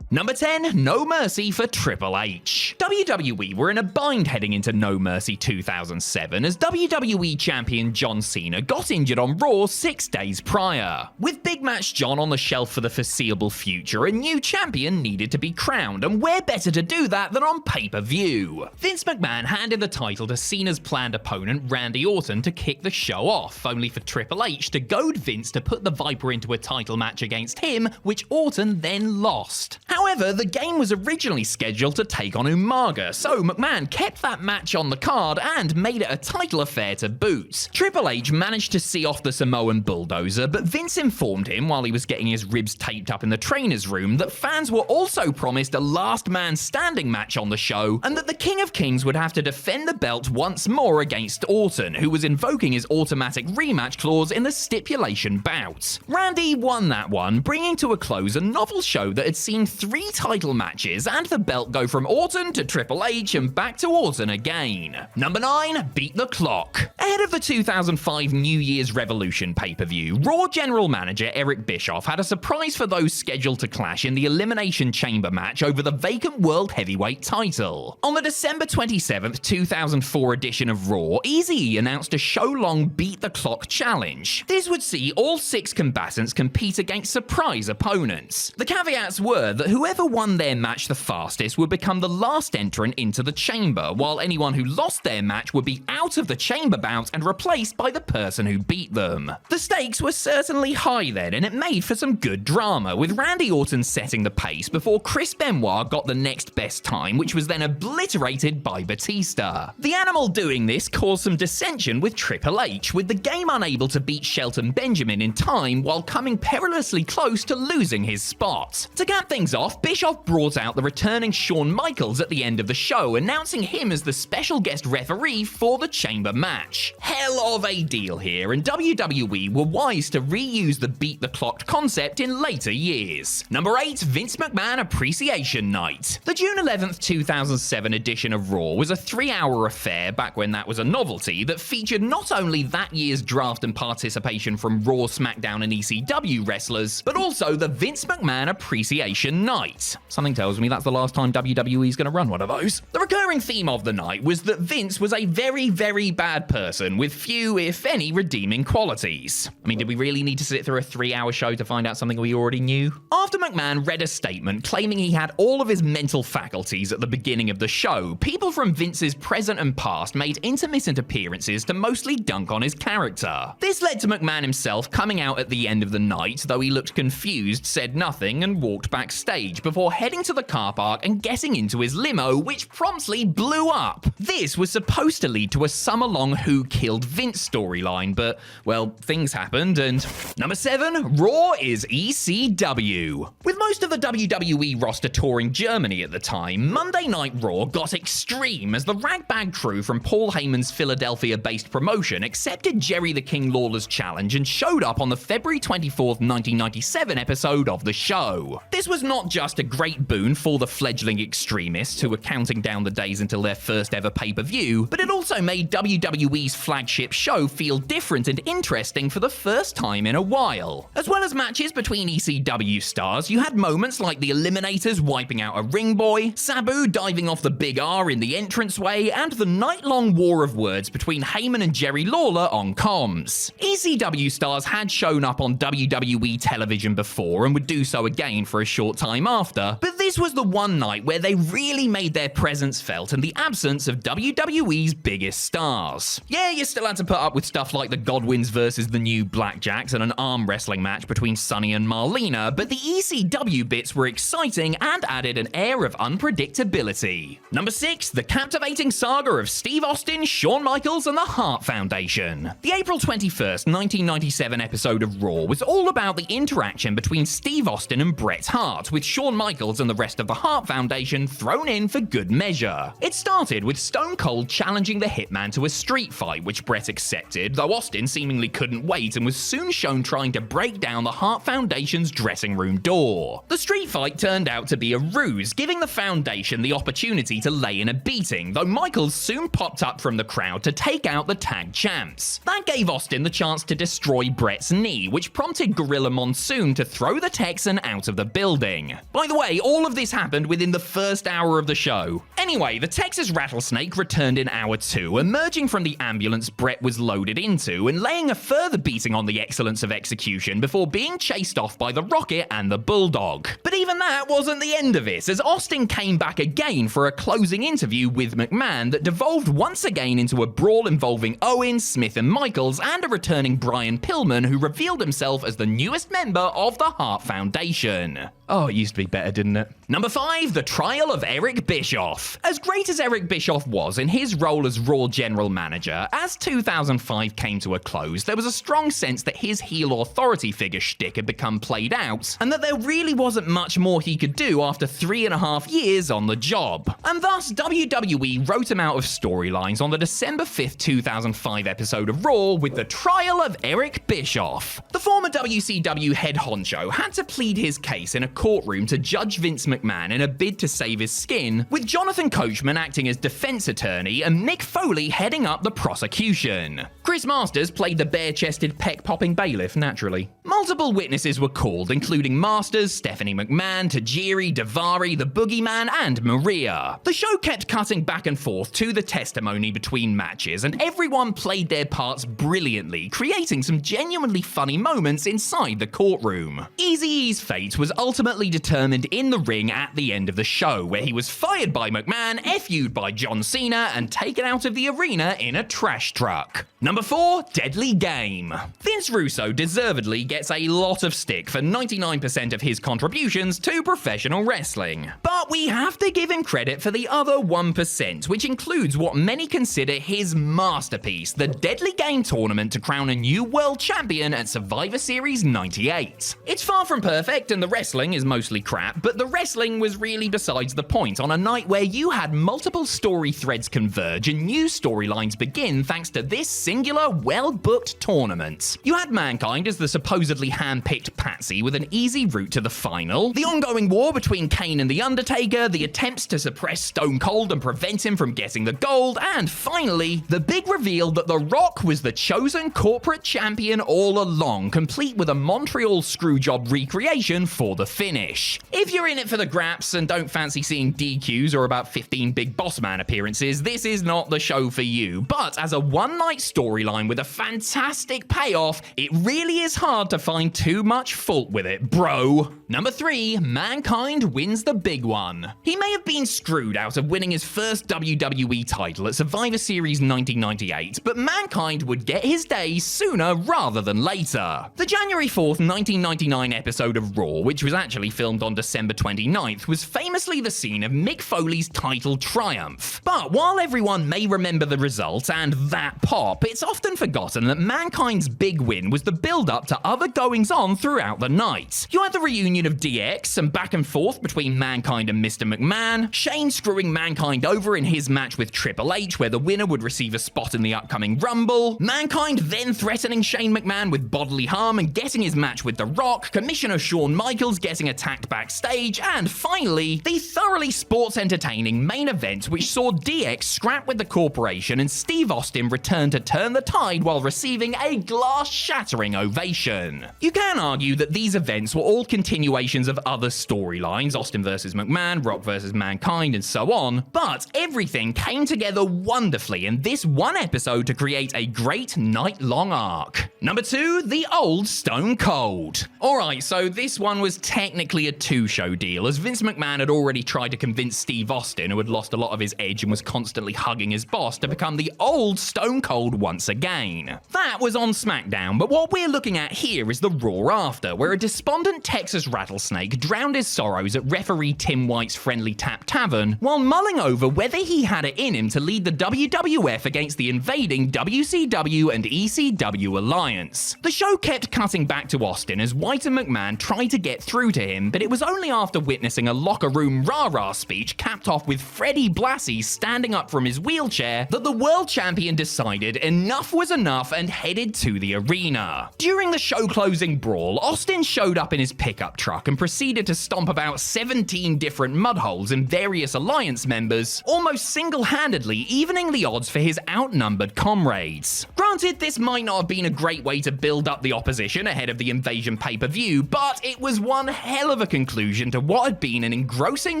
Number 10, No Mercy for Triple H. WWE were in a bind heading into No Mercy 2007 as WWE Champion John Cena got injured on Raw 6 days prior. With Big Match John on the shelf for the foreseeable future, a new champion needed to be crowned, and where better to do that than on pay-per-view? Vince McMahon handed the title to Cena's planned opponent Randy Orton to kick the show off, only for Triple H to goad Vince to put the Viper into a title match against him, which Orton then lost. However, the game was originally scheduled to take on Umaga, so McMahon kept that match on the card and made it a title affair to boot. Triple H managed to see off the Samoan Bulldozer, but Vince informed him while he was getting his ribs taped up in the trainer's room that fans were also promised a last man standing match on the show, and that the King of Kings would have to defend the belt once more against Orton, who was invoking his automatic rematch clause in the stipulation bout. Randy won that one, bringing to a close a novel show that had seen 3 title matches and the belt go from Orton to Triple H and back to Orton again. Number 9, Beat the Clock. Ahead of the 2005 New Year's Revolution pay-per-view, Raw General Manager Eric Bischoff had a surprise for those scheduled to clash in the Elimination Chamber match over the vacant World Heavyweight title. On the December 27th, 2004 edition of Raw, Eazy-E announced a show-long Beat the Clock challenge. This would see all 6 combatants compete against surprise opponents. The caveats were that whoever won their match the fastest would become the last entrant into the chamber, while anyone who lost their match would be out of the chamber bout and replaced by the person who beat them. The stakes were certainly high then, and it made for some good drama, with Randy Orton setting the pace before Chris Benoit got the next best time, which was then obliterated by Batista. The Animal doing this caused some dissension with Triple H, with the game unable to beat Shelton Benjamin in time while coming perilously close to losing his spot. To cap things off, off, Bischoff brought out the returning Shawn Michaels at the end of the show, announcing him as the special guest referee for the Chamber match. Hell of a deal here, and WWE were wise to reuse the beat the clock concept in later years. Number 8, Vince McMahon Appreciation Night. The June 11th, 2007 edition of Raw was a 3-hour affair back when that was a novelty that featured not only that year's draft and participation from Raw, SmackDown, and ECW wrestlers, but also the Vince McMahon Appreciation Night. Something tells me that's the last time WWE's going to run one of those. The recurring theme of the night was that Vince was a very, very bad person with few, if any, redeeming qualities. I mean, did we really need to sit through a 3-hour show to find out something we already knew? After McMahon read a statement claiming he had all of his mental faculties at the beginning of the show, people from Vince's present and past made intermittent appearances to mostly dunk on his character. This led to McMahon himself coming out at the end of the night, though he looked confused, said nothing, and walked backstage before heading to the car park and getting into his limo, which promptly blew up. This was supposed to lead to a summer-long Who Killed Vince storyline, but, well, things happened, and... Number 7, Raw is ECW. With most of the WWE roster touring Germany at the time, Monday Night Raw got extreme as the ragbag crew from Paul Heyman's Philadelphia-based promotion accepted Jerry the King Lawler's challenge and showed up on the February 24th, 1997 episode of the show. This was not just a great boon for the fledgling extremists who were counting down the days until their first ever pay-per-view, but it also made WWE's flagship show feel different and interesting for the first time in a while. As well as matches between ECW stars, you had moments like the Eliminators wiping out a ring boy, Sabu diving off the Big R in the entranceway, and the night-long war of words between Heyman and Jerry Lawler on comms. ECW stars had shown up on WWE television before and would do so again for a short time after, but this was the one night where they really made their presence felt in the absence of WWE's biggest stars. Yeah, you still had to put up with stuff like the Godwins versus the New Blackjacks and an arm wrestling match between Sonny and Marlena, but the ECW bits were exciting and added an air of unpredictability. Number 6, the captivating saga of Steve Austin, Shawn Michaels, and the Hart Foundation. The April 21st, 1997 episode of Raw was all about the interaction between Steve Austin and Bret Hart, with Shawn Michaels and the rest of the Hart Foundation thrown in for good measure. It started with Stone Cold challenging the Hitman to a street fight, which Bret accepted, though Austin seemingly couldn't wait and was soon shown trying to break down the Hart Foundation's dressing room door. The street fight turned out to be a ruse, giving the Foundation the opportunity to lay in a beating, though Michaels soon popped up from the crowd to take out the tag champs. That gave Austin the chance to destroy Bret's knee, which prompted Gorilla Monsoon to throw the Texan out of the building. By the way, all of this happened within the first hour of the show. Anyway, the Texas Rattlesnake returned in hour 2, emerging from the ambulance Bret was loaded into and laying a further beating on the excellence of execution before being chased off by the Rocket and the Bulldog. But even that wasn't the end of it, as Austin came back again for a closing interview with McMahon that devolved once again into a brawl involving Owens, Smith, and Michaels, and a returning Brian Pillman who revealed himself as the newest member of the Hart Foundation. Oh, it used to be better, didn't it? Number 5, the trial of Eric Bischoff. As great as Eric Bischoff was in his role as Raw General Manager, as 2005 came to a close, there was a strong sense that his heel authority figure shtick had become played out, and that there really wasn't much more he could do after 3.5 years on the job. And thus, WWE wrote him out of storylines on the December 5th, 2005 episode of Raw with the trial of Eric Bischoff. The former WCW head honcho had to plead his case in a courtroom to Judge Vince McMahon in a bid to save his skin, with Jonathan Coachman acting as defense attorney and Mick Foley heading up the prosecution. Chris Masters played the bare-chested, peck-popping bailiff, naturally. Multiple witnesses were called, including Masters, Stephanie McMahon, Tajiri, Daivari, the Boogeyman, and Maria. The show kept cutting back and forth to the testimony between matches, and everyone played their parts brilliantly, creating some genuinely funny moments inside the courtroom. Eazy-E's fate was ultimately determined in the ring at the end of the show, where he was fired by McMahon, FU'd by John Cena, and taken out of the arena in a trash truck. Number 4, Deadly Game. Vince Russo deservedly gets a lot of stick for 99% of his contributions to professional wrestling. But we have to give him credit for the other 1%, which includes what many consider his masterpiece, the Deadly Game tournament to crown a new world champion at Survivor Series 98. It's far from perfect, and the wrestling is mostly crap, but the wrestling was really besides the point on a night where you had multiple story threads converge and new storylines begin thanks to this singular, well-booked tournament. You had Mankind as the supposedly hand-picked patsy with an easy route to the final, the ongoing war between Kane and The Undertaker, the attempts to suppress Stone Cold and prevent him from getting the gold, and finally, the big reveal that The Rock was the chosen corporate champion all along, complete with a Montreal Screwjob recreation for the finish. If you're in it for the graps and don't fancy seeing DQs or about 15 Big Boss Man appearances, this is not the show for you. But as a one-night storyline with a fantastic payoff, it really is hard to find too much fault with it, bro. Number 3, Mankind wins the big one. He may have been screwed out of winning his first WWE title at Survivor Series 1998, but Mankind would get his day sooner rather than later. The January 4th, 1999 episode of Raw, which was actually filmed on December 29th, was famously the scene of Mick Foley's title triumph. But while everyone may remember the result and that pop, it's often forgotten that Mankind's big win was the build-up to other goings-on throughout the night. You had the reunion of DX and back and forth between Mankind and Mr. McMahon, Shane screwing Mankind over in his match with Triple H where the winner would receive a spot in the upcoming Rumble, Mankind then threatening Shane McMahon with bodily harm and getting his match with The Rock, Commissioner Shawn Michaels getting attacked backstage, and finally, the thoroughly sports-entertaining main event which saw DX scrap with the corporation and Steve Austin return to turn the tide while receiving a glass-shattering ovation. You can argue that these events were all continuations of other storylines, Austin vs. McMahon, Rock vs. Mankind, and so on, but everything came together wonderfully in this one episode to create a great night-long arc. Number 2, the old Stone Cold. Alright, so this one was technically a two-show deal, as Vince McMahon had already tried to convince Steve Austin, who had lost a lot of his edge and was constantly hugging his boss, to become the old Stone Cold once again. That was on SmackDown, but what we're looking at here is the Raw after, where a despondent Texas rattlesnake drowned his sorrows at referee Tim White's Friendly Tap Tavern, while mulling over whether he had it in him to lead the WWF against the invading WCW and ECW alliance. The show kept cutting back to Austin as White and McMahon tried to get through to him, but it was only after witnessing a locker room rah-rah speech capped off with Freddie Blassie standing up from his wheelchair that the world champion decided enough was enough and headed to the arena. During the show closing brawl, Austin showed up in his pickup truck and proceeded to stomp about 17 different mudholes and various alliance members, almost single-handedly evening the odds for his outnumbered comrades. Granted, this might not have been a great way to build up the opposition ahead of the Invasion pay-per-view, but it was one hell of a conclusion to what had been an engrossing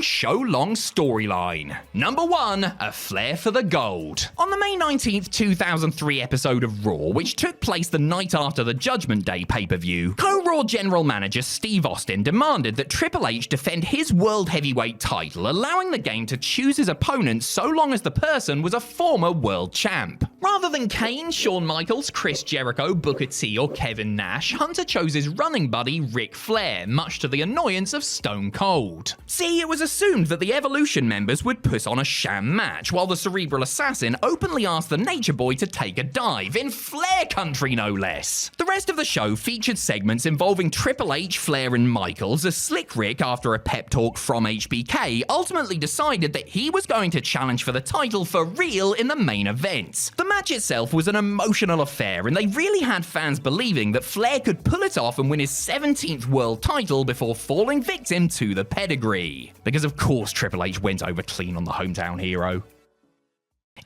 show-long storyline. Number 1, a flair for the gold. On the May 19th, 2003 episode of Raw, which took place the night after the Judgment Day pay-per-view, co-Raw general manager Steve Austin demanded that Triple H defend his World Heavyweight title, allowing the game to choose his opponent so long as the person was a former world champ. Rather than Kane, Shawn Michaels, Chris Jericho, Booker T, or Kevin Nash, Hunter chose his running buddy Ric Flair, much to the annoyance of Stone Cold. See, it was assumed that the Evolution members would put on a sham match, while the Cerebral Assassin openly asked the Nature Boy to take a dive, in Flair country no less. The rest of the show featured segments involving Triple H, Flair, and Michaels, as Slick Rick, after a pep talk from HBK, ultimately decided that he was going to challenge for the title for real in the main event. The match itself was an emotional affair, and they really had fans believing that Flair could pull it off and win his 17th world title before falling victim to the pedigree. Because of course Triple H went over clean on the hometown hero.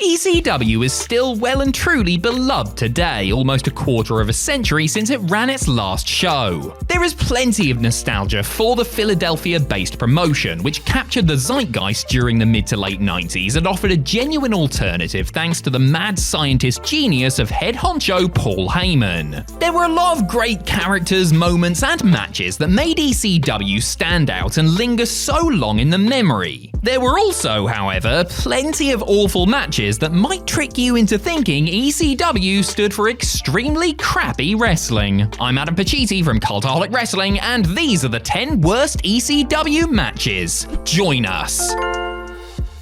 ECW is still well and truly beloved today, almost a quarter of a century since it ran its last show. There is plenty of nostalgia for the Philadelphia-based promotion, which captured the zeitgeist during the mid to late 90s and offered a genuine alternative thanks to the mad scientist genius of head honcho Paul Heyman. There were a lot of great characters, moments, and matches that made ECW stand out and linger so long in the memory. There were also, however, plenty of awful matches that might trick you into thinking ECW stood for extremely crappy wrestling. I'm Adam Pacitti from Cultaholic Wrestling, and these are the 10 worst ECW matches. Join us.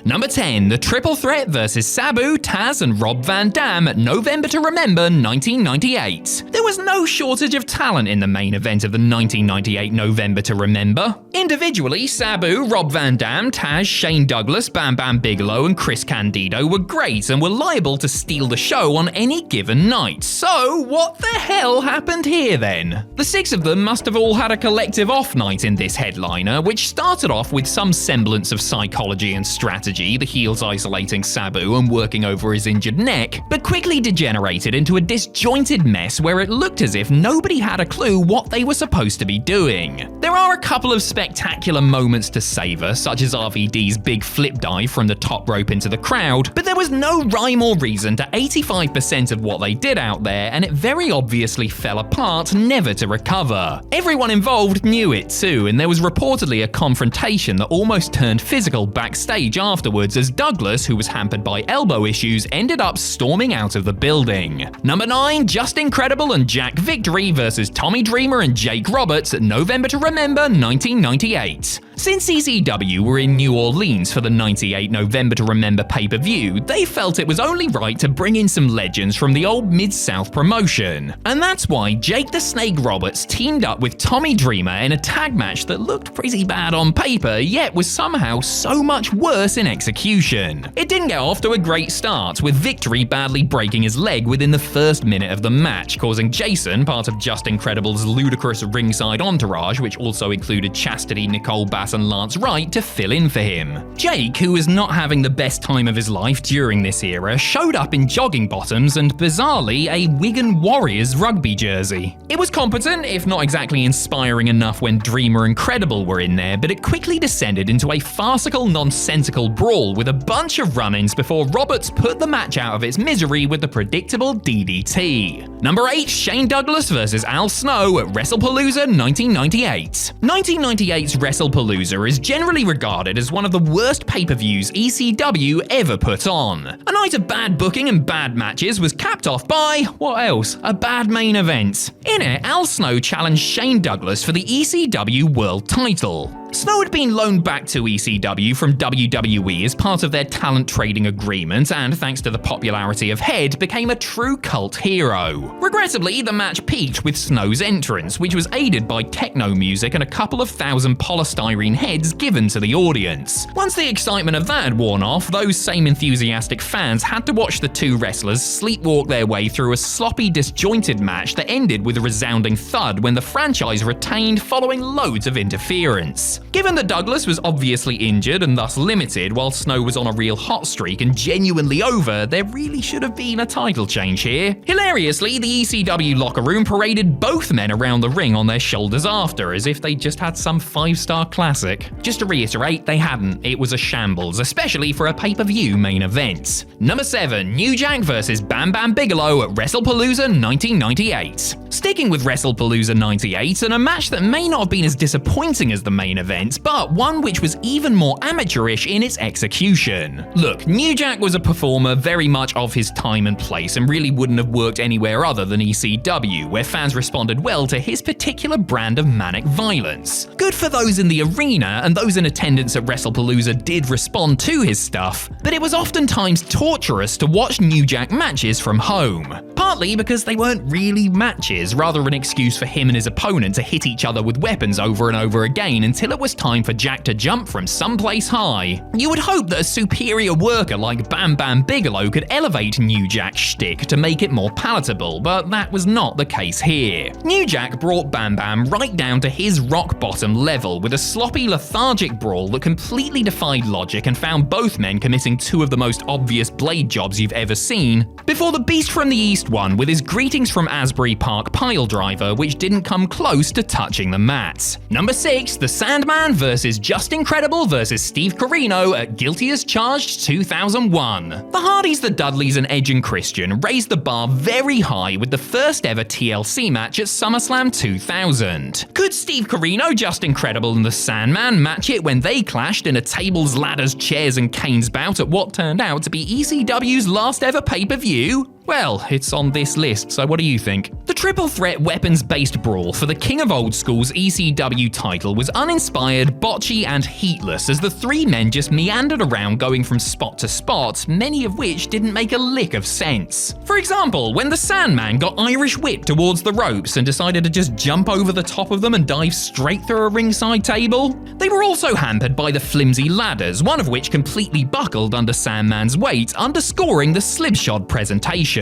Number 10, the Triple Threat vs. Sabu, Taz, and Rob Van Dam at November to Remember 1998. There was no shortage of talent in the main event of the 1998 November to Remember. Individually, Sabu, Rob Van Dam, Taz, Shane Douglas, Bam Bam Bigelow, and Chris Candido were great and were liable to steal the show on any given night. So, what the hell happened here then? The 6 of them must have all had a collective off night in this headliner, which started off with some semblance of psychology and strategy, the heels isolating Sabu and working over his injured neck, but quickly degenerated into a disjointed mess where it looked as if nobody had a clue what they were supposed to be doing. There are a couple of spectacular moments to savor, such as RVD's big flip dive from the top rope into the crowd, but there was no rhyme or reason to 85% of what they did out there, and it very obviously fell apart, never to recover. Everyone involved knew it too, and there was reportedly a confrontation that almost turned physical backstage afterwards as Douglas, who was hampered by elbow issues, ended up storming out of the building. Number 9, Just Incredible and Jack Victory vs. Tommy Dreamer and Jake Roberts at November to Remember 1998. Since ECW were in New Orleans for the 98 November to Remember pay-per-view, they felt it was only right to bring in some legends from the old Mid-South promotion. And that's why Jake the Snake Roberts teamed up with Tommy Dreamer in a tag match that looked pretty bad on paper, yet was somehow so much worse in execution. It didn't get off to a great start, with Victory badly breaking his leg within the first minute of the match, causing Jason, part of Just Incredible's ludicrous ringside entourage, which also included Chastity, Nicole Bass, and Lance Wright, to fill in for him. Jake, who was not having the best time of his life during this era, showed up in jogging bottoms and, bizarrely, a Wigan Warriors rugby jersey. It was competent, if not exactly inspiring enough when Dreamer and Credible were in there, but it quickly descended into a farcical, nonsensical brawl with a bunch of run-ins before Roberts put the match out of its misery with the predictable DDT. Number 8, Shane Douglas vs. Al Snow at WrestlePalooza 1998. 1998's WrestlePalooza is generally regarded as one of the worst pay-per-views ECW ever put on. A night of bad booking and bad matches was capped off by, what else? A bad main event. In it, Al Snow challenged Shane Douglas for the ECW World title. Snow had been loaned back to ECW from WWE as part of their talent trading agreement, and thanks to the popularity of Head, became a true cult hero. Regrettably, the match peaked with Snow's entrance, which was aided by techno music and a couple of thousand polystyrene heads given to the audience. Once the excitement of that had worn off, those same enthusiastic fans had to watch the two wrestlers sleepwalk their way through a sloppy, disjointed match that ended with a resounding thud when the franchise retained following loads of interference. Given that Douglas was obviously injured and thus limited, while Snow was on a real hot streak and genuinely over, there really should have been a title change here. Hilariously, the ECW locker room paraded both men around the ring on their shoulders after, as if they just had some 5-star classic. Just to reiterate, they hadn't. It was a shambles, especially for a pay-per-view main event. Number 7, New Jack vs. Bam Bam Bigelow at WrestlePalooza 1998. Sticking with WrestlePalooza 98, and a match that may not have been as disappointing as the main event, but one which was even more amateurish in its execution. Look, New Jack was a performer very much of his time and place, and really wouldn't have worked anywhere other than ECW, where fans responded well to his particular brand of manic violence. Good for those in the arena, and those in attendance at WrestlePalooza did respond to his stuff, but it was oftentimes torturous to watch New Jack matches from home. Partly because they weren't really matches, rather an excuse for him and his opponent to hit each other with weapons over and over again until it was time for Jack to jump from someplace high. You would hope that a superior worker like Bam Bam Bigelow could elevate New Jack's shtick to make it more palatable, but that was not the case here. New Jack brought Bam Bam right down to his rock bottom level with a sloppy, lethargic brawl that completely defied logic and found both men committing two of the most obvious blade jobs you've ever seen, before the Beast from the East won with his Greetings from Asbury Park piledriver, which didn't come close to touching the mat. Number 6, The Sandman vs. Just Incredible vs. Steve Corino at Guilty as Charged 2001. The Hardys, the Dudleys, and Edge and Christian raised the bar very high with the first ever TLC match at SummerSlam 2000. Could Steve Corino, Just Incredible, and The Sandman match it when they clashed in a tables, ladders, chairs, and canes bout at what turned out to be ECW's last ever pay-per-view? Well, it's on this list, so what do you think? The triple threat weapons-based brawl for the King of Old School's ECW title was uninspired, botchy, and heatless as the three men just meandered around going from spot to spot, many of which didn't make a lick of sense. For example, when the Sandman got Irish whipped towards the ropes and decided to just jump over the top of them and dive straight through a ringside table. They were also hampered by the flimsy ladders, one of which completely buckled under Sandman's weight, underscoring the slipshod presentation.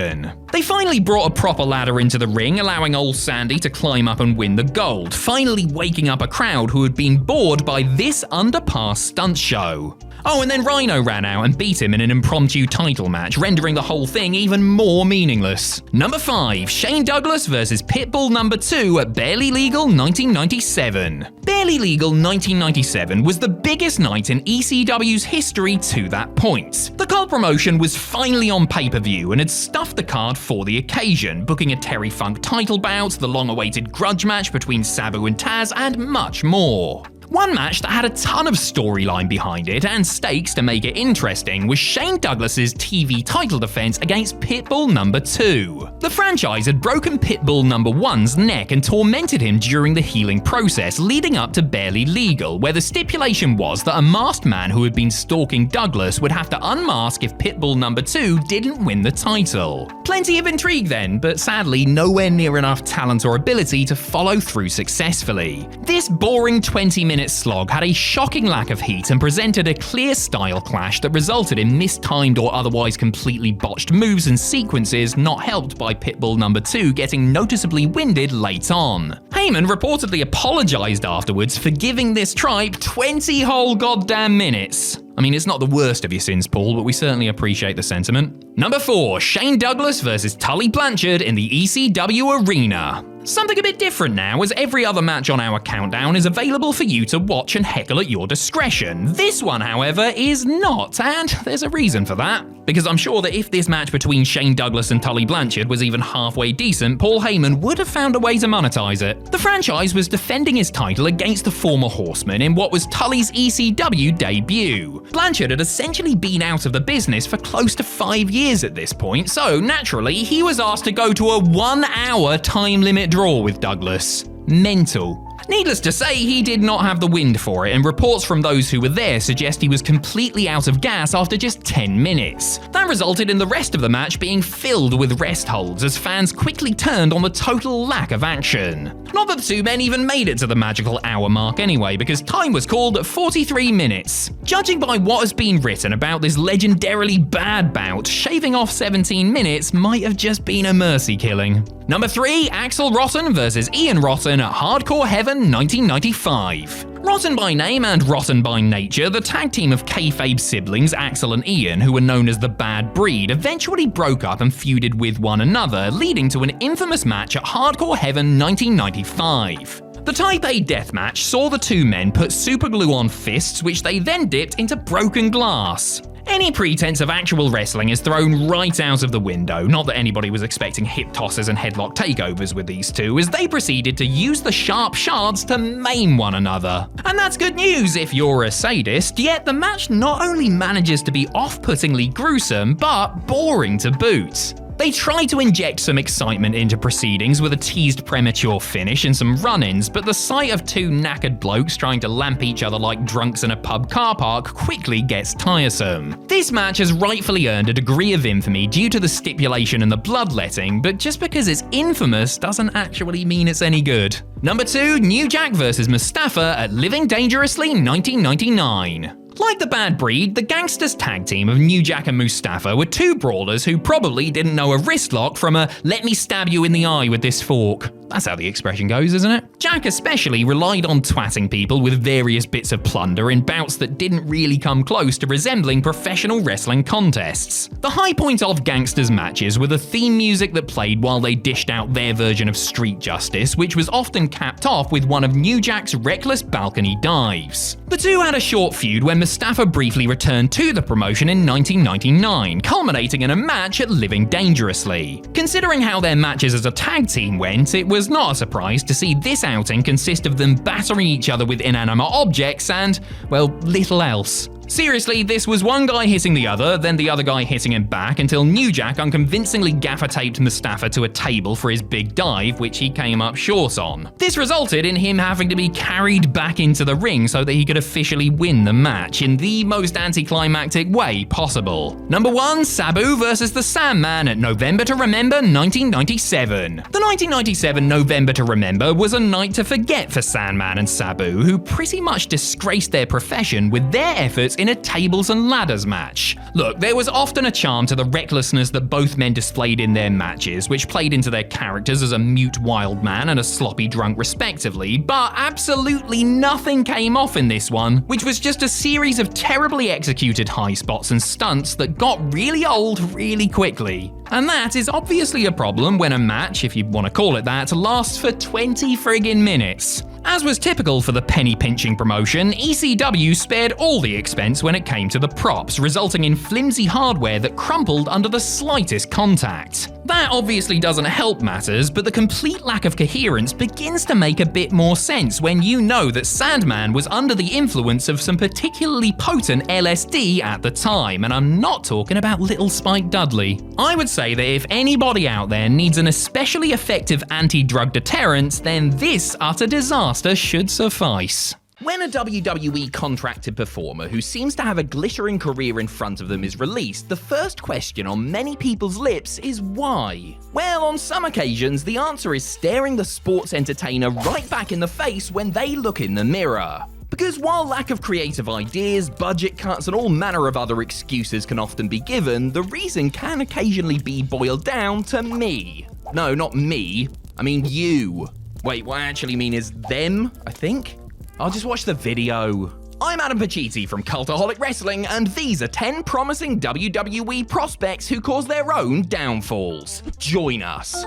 They finally brought a proper ladder into the ring, allowing old Sandy to climb up and win the gold, finally waking up a crowd who had been bored by this underpass stunt show. Oh, and then Rhino ran out and beat him in an impromptu title match, rendering the whole thing even more meaningless. Number 5, Shane Douglas vs. Pitbull number 2 at Barely Legal 1997. Barely Legal 1997 was the biggest night in ECW's history to that point. The Cult promotion was finally on pay-per-view and had stuffed the card for the occasion, booking a Terry Funk title bout, the long-awaited grudge match between Sabu and Taz, and much more. One match that had a ton of storyline behind it and stakes to make it interesting was Shane Douglas's TV title defense against Pitbull number 2. The franchise had broken Pitbull number 1's neck and tormented him during the healing process leading up to Barely Legal, where the stipulation was that a masked man who had been stalking Douglas would have to unmask if Pitbull number 2 didn't win the title. Plenty of intrigue then, but sadly nowhere near enough talent or ability to follow through successfully. This boring 20-minute slog had a shocking lack of heat and presented a clear style clash that resulted in mistimed or otherwise completely botched moves and sequences, not helped by Pitbull number 2 getting noticeably winded late on. Heyman reportedly apologized afterwards for giving this tribe 20 whole goddamn minutes. I mean, it's not the worst of your sins, Paul, but we certainly appreciate the sentiment. Number 4, Shane Douglas vs. Tully Blanchard in the ECW arena. Something a bit different now, as every other match on our countdown is available for you to watch and heckle at your discretion. This one, however, is not, and there's a reason for that. Because I'm sure that if this match between Shane Douglas and Tully Blanchard was even halfway decent, Paul Heyman would have found a way to monetize it. The franchise was defending his title against the former Horseman in what was Tully's ECW debut. Blanchard had essentially been out of the business for close to 5 years at this point, so naturally he was asked to go to a 1-hour time limit draw with Douglas. Mental. Needless to say, he did not have the wind for it, and reports from those who were there suggest he was completely out of gas after just 10 minutes. That resulted in the rest of the match being filled with rest holds as fans quickly turned on the total lack of action. Not that the two men even made it to the magical hour mark anyway, because time was called at 43 minutes. Judging by what has been written about this legendarily bad bout, shaving off 17 minutes might have just been a mercy killing. Number 3, Axel Rotten vs. Ian Rotten at Hardcore Heaven 1995. Rotten by name and rotten by nature, the tag team of kayfabe siblings Axel and Ian, who were known as the Bad Breed, eventually broke up and feuded with one another, leading to an infamous match at Hardcore Heaven 1995. The Type A deathmatch saw the two men put superglue on fists, which they then dipped into broken glass. Any pretense of actual wrestling is thrown right out of the window, not that anybody was expecting hip tosses and headlock takeovers with these two, as they proceeded to use the sharp shards to maim one another. And that's good news if you're a sadist, yet the match not only manages to be off-puttingly gruesome, but boring to boot. They try to inject some excitement into proceedings with a teased premature finish and some run-ins, but the sight of two knackered blokes trying to lamp each other like drunks in a pub car park quickly gets tiresome. This match has rightfully earned a degree of infamy due to the stipulation and the bloodletting, but just because it's infamous doesn't actually mean it's any good. Number 2, New Jack vs. Mustafa at Living Dangerously 1999. Like the Bad Breed, the Gangsters tag team of New Jack and Mustafa were two brawlers who probably didn't know a wrist lock from a "let me stab you in the eye with this fork." That's how the expression goes, isn't it? Jack especially relied on twatting people with various bits of plunder in bouts that didn't really come close to resembling professional wrestling contests. The high point of Gangsters matches were the theme music that played while they dished out their version of Street Justice, which was often capped off with one of New Jack's reckless balcony dives. The two had a short feud when Mustafa briefly returned to the promotion in 1999, culminating in a match at Living Dangerously. Considering how their matches as a tag team went, it was not a surprise to see this outing consist of them battering each other with inanimate objects and, well, little else. Seriously, this was one guy hitting the other, then the other guy hitting him back, until New Jack unconvincingly gaffer-taped Mustafa to a table for his big dive, which he came up short on. This resulted in him having to be carried back into the ring so that he could officially win the match in the most anticlimactic way possible. Number 1, Sabu versus the Sandman at November to Remember 1997. The 1997 November to Remember was a night to forget for Sandman and Sabu, who pretty much disgraced their profession with their efforts in a tables and ladders match. Look, there was often a charm to the recklessness that both men displayed in their matches, which played into their characters as a mute wild man and a sloppy drunk respectively, but absolutely nothing came off in this one, which was just a series of terribly executed high spots and stunts that got really old really quickly. And that is obviously a problem when a match, if you want to call it that, lasts for 20 friggin' minutes. As was typical for the penny-pinching promotion, ECW spared all the expense when it came to the props, resulting in flimsy hardware that crumpled under the slightest contact. That obviously doesn't help matters, but the complete lack of coherence begins to make a bit more sense when you know that Sandman was under the influence of some particularly potent LSD at the time, and I'm not talking about Little Spike Dudley. I would say that if anybody out there needs an especially effective anti-drug deterrent, then this utter disaster should suffice. When a WWE contracted performer who seems to have a glittering career in front of them is released, the first question on many people's lips is why? Well, on some occasions, the answer is staring the sports entertainer right back in the face when they look in the mirror. Because while lack of creative ideas, budget cuts, and all manner of other excuses can often be given, the reason can occasionally be boiled down to me. No, not me. I mean you. Wait, what I actually mean is them, I think? I'll just watch the video. I'm Adam Pacitti from Cultaholic Wrestling, and these are 10 promising WWE prospects who cause their own downfalls. Join us.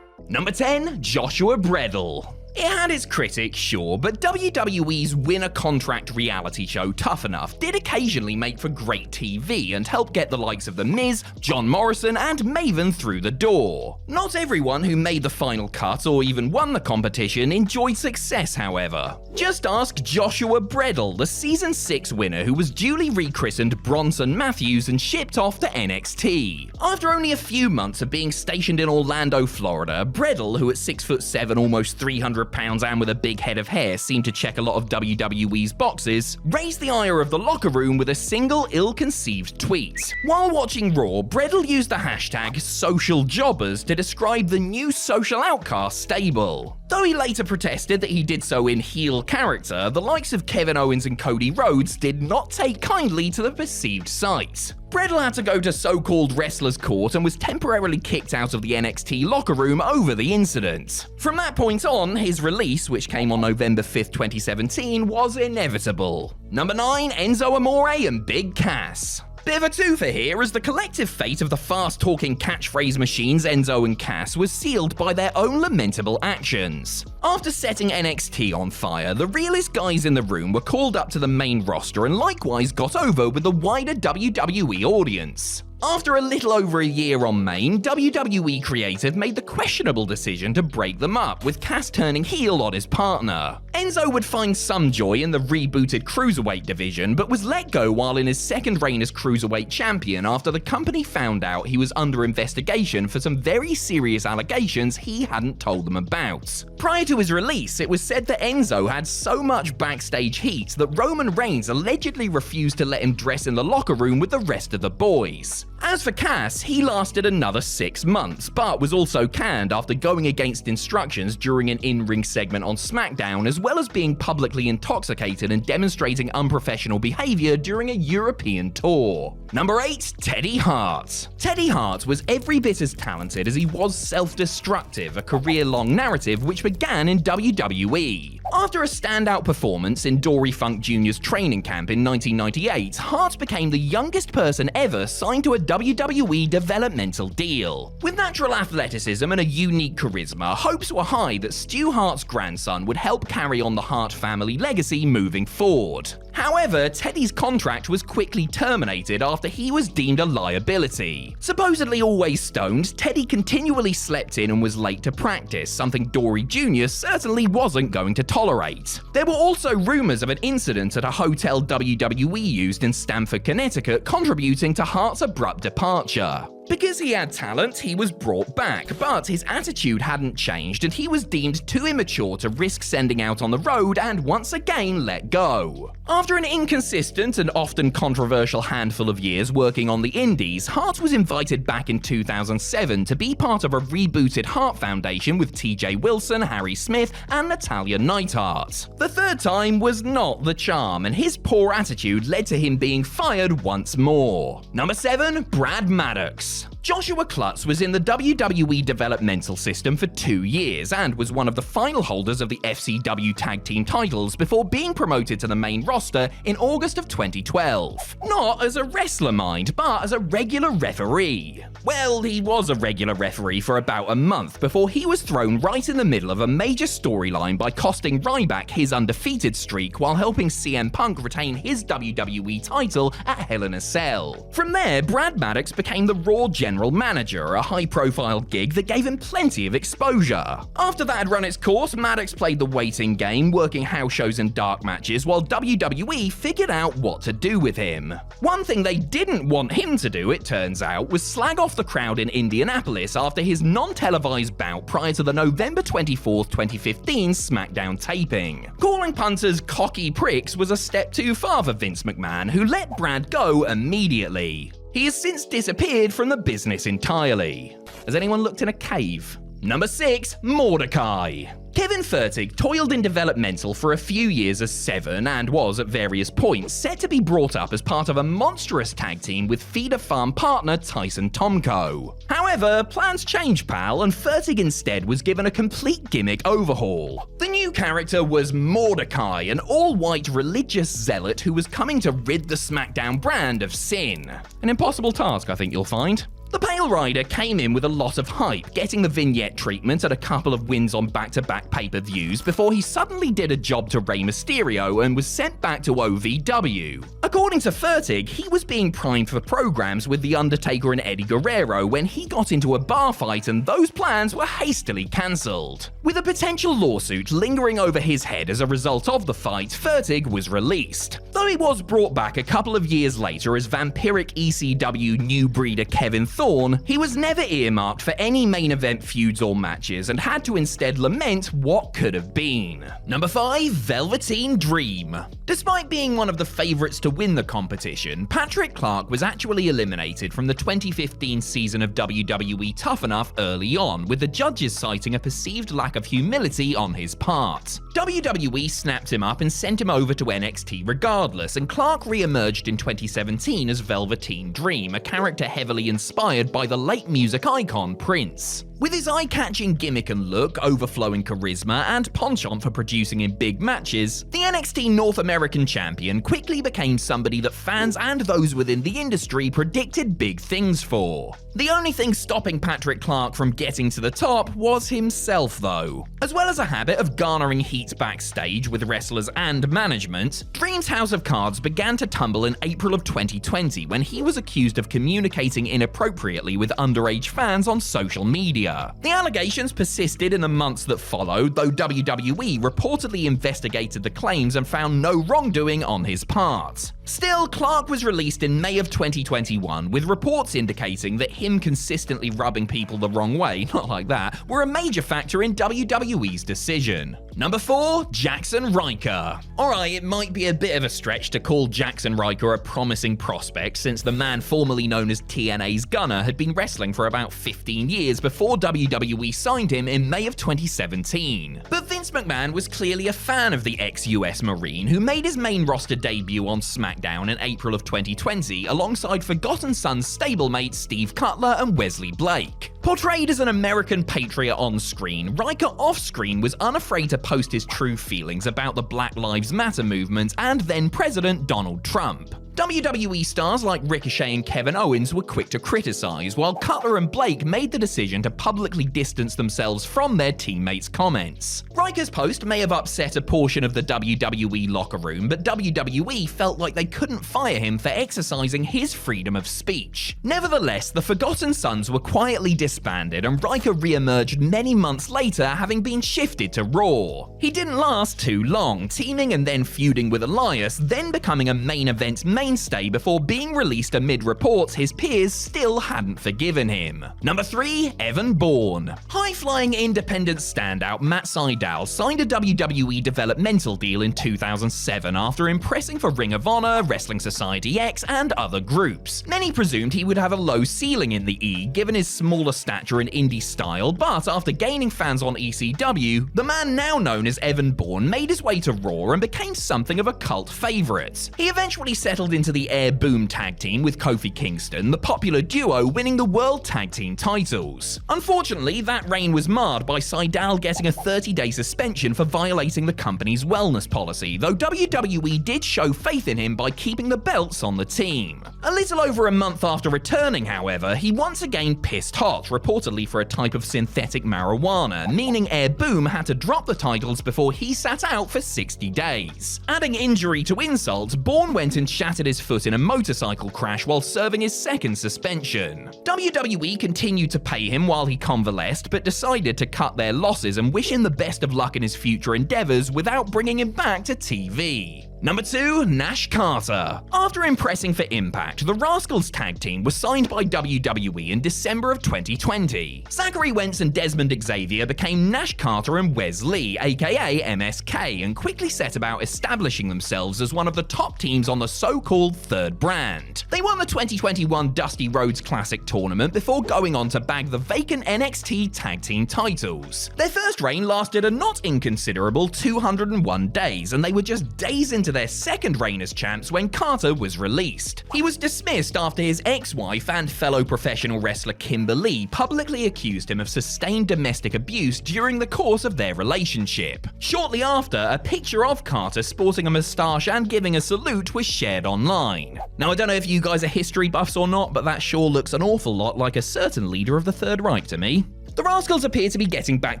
Number 10, Joshua Bredel. It had its critics, sure, but WWE's winner contract reality show Tough Enough did occasionally make for great TV and help get the likes of The Miz, John Morrison, and Maven through the door. Not everyone who made the final cut or even won the competition enjoyed success, however. Just ask Joshua Bredel, the season 6 winner who was duly rechristened Bronson Matthews and shipped off to NXT. After only a few months of being stationed in Orlando, Florida, Bredel, who at 6'7", almost 300 pounds and with a big head of hair seemed to check a lot of WWE's boxes, raised the ire of the locker room with a single ill-conceived tweet. While watching Raw, Bredel used the hashtag #SocialJobbers to describe the new social outcast stable. Though he later protested that he did so in heel character, the likes of Kevin Owens and Cody Rhodes did not take kindly to the perceived sight. Bredel had to go to so-called wrestler's court and was temporarily kicked out of the NXT locker room over the incident. From that point on, his release, which came on November 5th, 2017, was inevitable. Number 9, Enzo Amore and Big Cass. Bit of a twofer here, as the collective fate of the fast-talking catchphrase machines Enzo and Cass was sealed by their own lamentable actions. After setting NXT on fire, the realest guys in the room were called up to the main roster and likewise got over with the wider WWE audience. After a little over a year on main, WWE Creative made the questionable decision to break them up, with Cass turning heel on his partner. Enzo would find some joy in the rebooted Cruiserweight division, but was let go while in his second reign as Cruiserweight champion after the company found out he was under investigation for some very serious allegations he hadn't told them about. Prior to his release, it was said that Enzo had so much backstage heat that Roman Reigns allegedly refused to let him dress in the locker room with the rest of the boys. As for Cass, he lasted another 6 months, but was also canned after going against instructions during an in-ring segment on SmackDown, as well as being publicly intoxicated and demonstrating unprofessional behavior during a European tour. Number 8, Teddy Hart. Teddy Hart was every bit as talented as he was self-destructive, a career-long narrative which began in WWE. After a standout performance in Dory Funk Jr.'s training camp in 1998, Hart became the youngest person ever signed to a WWE developmental deal. With natural athleticism and a unique charisma, hopes were high that Stu Hart's grandson would help carry on the Hart family legacy moving forward. However, Teddy's contract was quickly terminated after he was deemed a liability. Supposedly always stoned, Teddy continually slept in and was late to practice, something Dory Jr. certainly wasn't going to tolerate. There were also rumors of an incident at a hotel WWE used in Stamford, Connecticut, contributing to Hart's abrupt departure. Because he had talent, he was brought back, but his attitude hadn't changed and he was deemed too immature to risk sending out on the road and once again let go. After an inconsistent and often controversial handful of years working on the indies, Hart was invited back in 2007 to be part of a rebooted Hart Foundation with TJ Wilson, Harry Smith, and Natalya Neidhart. The third time was not the charm, and his poor attitude led to him being fired once more. Number 7, Brad Maddox. Joshua Klutz was in the WWE developmental system for 2 years and was one of the final holders of the FCW tag team titles before being promoted to the main roster in August of 2012. Not as a wrestler, mind, but as a regular referee. Well, he was a regular referee for about a month before he was thrown right in the middle of a major storyline by costing Ryback his undefeated streak while helping CM Punk retain his WWE title at Hell in a Cell. From there, Brad Maddox became the Raw General Manager, a high-profile gig that gave him plenty of exposure. After that had run its course, Maddox played the waiting game, working house shows and dark matches, while WWE figured out what to do with him. One thing they didn't want him to do, it turns out, was slag off the crowd in Indianapolis after his non-televised bout prior to the November 24, 2015 SmackDown taping. Calling punters cocky pricks was a step too far for Vince McMahon, who let Brad go immediately. He has since disappeared from the business entirely. Has anyone looked in a cave? Number 6, Mordecai. Kevin Fertig toiled in developmental for a few years as Seven and was, at various points, set to be brought up as part of a monstrous tag team with Feeder Farm partner Tyson Tomko. However, plans changed, pal, and Fertig instead was given a complete gimmick overhaul. The new character was Mordecai, an all-white religious zealot who was coming to rid the SmackDown brand of sin. An impossible task, I think you'll find. The Pale Rider came in with a lot of hype, getting the vignette treatment at a couple of wins on back-to-back pay-per-views before he suddenly did a job to Rey Mysterio and was sent back to OVW. According to Fertig, he was being primed for programs with The Undertaker and Eddie Guerrero when he got into a bar fight and those plans were hastily cancelled. With a potential lawsuit lingering over his head as a result of the fight, Fertig was released. Though he was brought back a couple of years later as vampiric ECW new breeder Kevin Thorne, he was never earmarked for any main event feuds or matches and had to instead lament what could have been. Number 5, Velveteen Dream. Despite being one of the favourites to win the competition, Patrick Clark was actually eliminated from the 2015 season of WWE Tough Enough early on, with the judges citing a perceived lack of humility on his part. WWE snapped him up and sent him over to NXT regardless, and Clark re-emerged in 2017 as Velveteen Dream, a character heavily inspired by the late music icon Prince. With his eye-catching gimmick and look, overflowing charisma, and penchant for producing in big matches, the NXT North American champion quickly became somebody that fans and those within the industry predicted big things for. The only thing stopping Patrick Clark from getting to the top was himself, though. As well as a habit of garnering heat backstage with wrestlers and management, Dream's House of Cards began to tumble in April of 2020 when he was accused of communicating inappropriately with underage fans on social media. The allegations persisted in the months that followed, though WWE reportedly investigated the claims and found no wrongdoing on his part. Still, Clark was released in May of 2021, with reports indicating that him consistently rubbing people the wrong way, not like that, were a major factor in WWE's decision. Number 4, Jackson Riker. Alright, it might be a bit of a stretch to call Jackson Riker a promising prospect, since the man formerly known as TNA's Gunner had been wrestling for about 15 years before WWE signed him in May of 2017. But Vince McMahon was clearly a fan of the ex-US Marine, who made his main roster debut on SmackDown in April of 2020 alongside Forgotten Sons stablemate Steve Cutler and Wesley Blake. Portrayed as an American patriot on screen, Riker off-screen was unafraid to post his true feelings about the Black Lives Matter movement and then President Donald Trump. WWE stars like Ricochet and Kevin Owens were quick to criticize, while Cutler and Blake made the decision to publicly distance themselves from their teammates' comments. Riker's post may have upset a portion of the WWE locker room, but WWE felt like they couldn't fire him for exercising his freedom of speech. Nevertheless, the Forgotten Sons were quietly disbanded, and Riker re-emerged many months later, having been shifted to Raw. He didn't last too long, teaming and then feuding with Elias, then becoming a main event mainstay before being released amid reports his peers still hadn't forgiven him. Number 3. Evan Bourne. High-flying independent standout Matt Sydal signed a WWE developmental deal in 2007 after impressing for Ring of Honor, Wrestling Society X, and other groups. Many presumed he would have a low ceiling in the E given his smaller stature and indie style, but after gaining fans on ECW, the man now known as Evan Bourne made his way to Raw and became something of a cult favorite. He eventually settled into the Air Boom tag team with Kofi Kingston, the popular duo winning the World Tag Team titles. Unfortunately, that reign was marred by Sydal getting a 30-day suspension for violating the company's wellness policy, though WWE did show faith in him by keeping the belts on the team. A little over a month after returning, however, he once again pissed hot, reportedly for a type of synthetic marijuana, meaning Air Boom had to drop the titles before he sat out for 60 days. Adding injury to insult, Bourne went and shattered his foot in a motorcycle crash while serving his second suspension. WWE continued to pay him while he convalesced, but decided to cut their losses and wish him the best of luck in his future endeavors without bringing him back to TV. Number 2. Nash Carter. After impressing for Impact, the Rascals tag team was signed by WWE in December of 2020. Zachary Wentz and Desmond Xavier became Nash Carter and Wes Lee, aka MSK, and quickly set about establishing themselves as one of the top teams on the so-called third brand. They won the 2021 Dusty Rhodes Classic tournament before going on to bag the vacant NXT tag team titles. Their first reign lasted a not inconsiderable 201 days, and they were just days into their second reign as champs when Carter was released. He was dismissed after his ex-wife and fellow professional wrestler Kimber Lee publicly accused him of sustained domestic abuse during the course of their relationship. Shortly after, a picture of Carter sporting a moustache and giving a salute was shared online. Now, I don't know if you guys are history buffs or not, but that sure looks an awful lot like a certain leader of the Third Reich to me. The Rascals appear to be getting back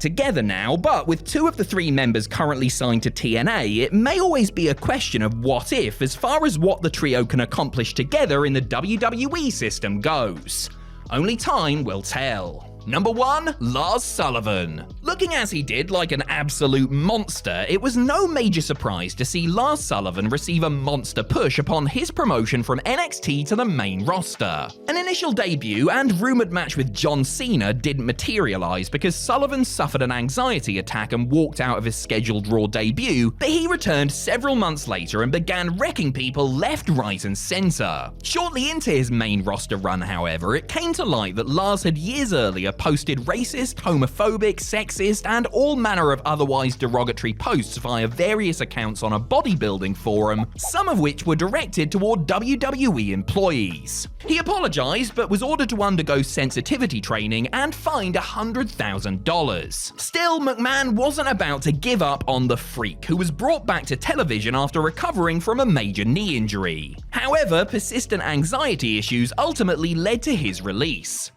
together now, but with 2 of the 3 members currently signed to TNA, it may always be a question of what if as far as what the trio can accomplish together in the WWE system goes. Only time will tell. Number 1. Lars Sullivan. Looking as he did like an absolute monster, it was no major surprise to see Lars Sullivan receive a monster push upon his promotion from NXT to the main roster. An initial debut and rumored match with John Cena didn't materialize because Sullivan suffered an anxiety attack and walked out of his scheduled Raw debut, but he returned several months later and began wrecking people left, right, and center. Shortly into his main roster run, however, it came to light that Lars had years earlier posted racist, homophobic, sexist, and all manner of otherwise derogatory posts via various accounts on a bodybuilding forum, some of which were directed toward WWE employees. He apologized, but was ordered to undergo sensitivity training and fined $100,000. Still, McMahon wasn't about to give up on the Freak, who was brought back to television after recovering from a major knee injury. However, persistent anxiety issues ultimately led to his release.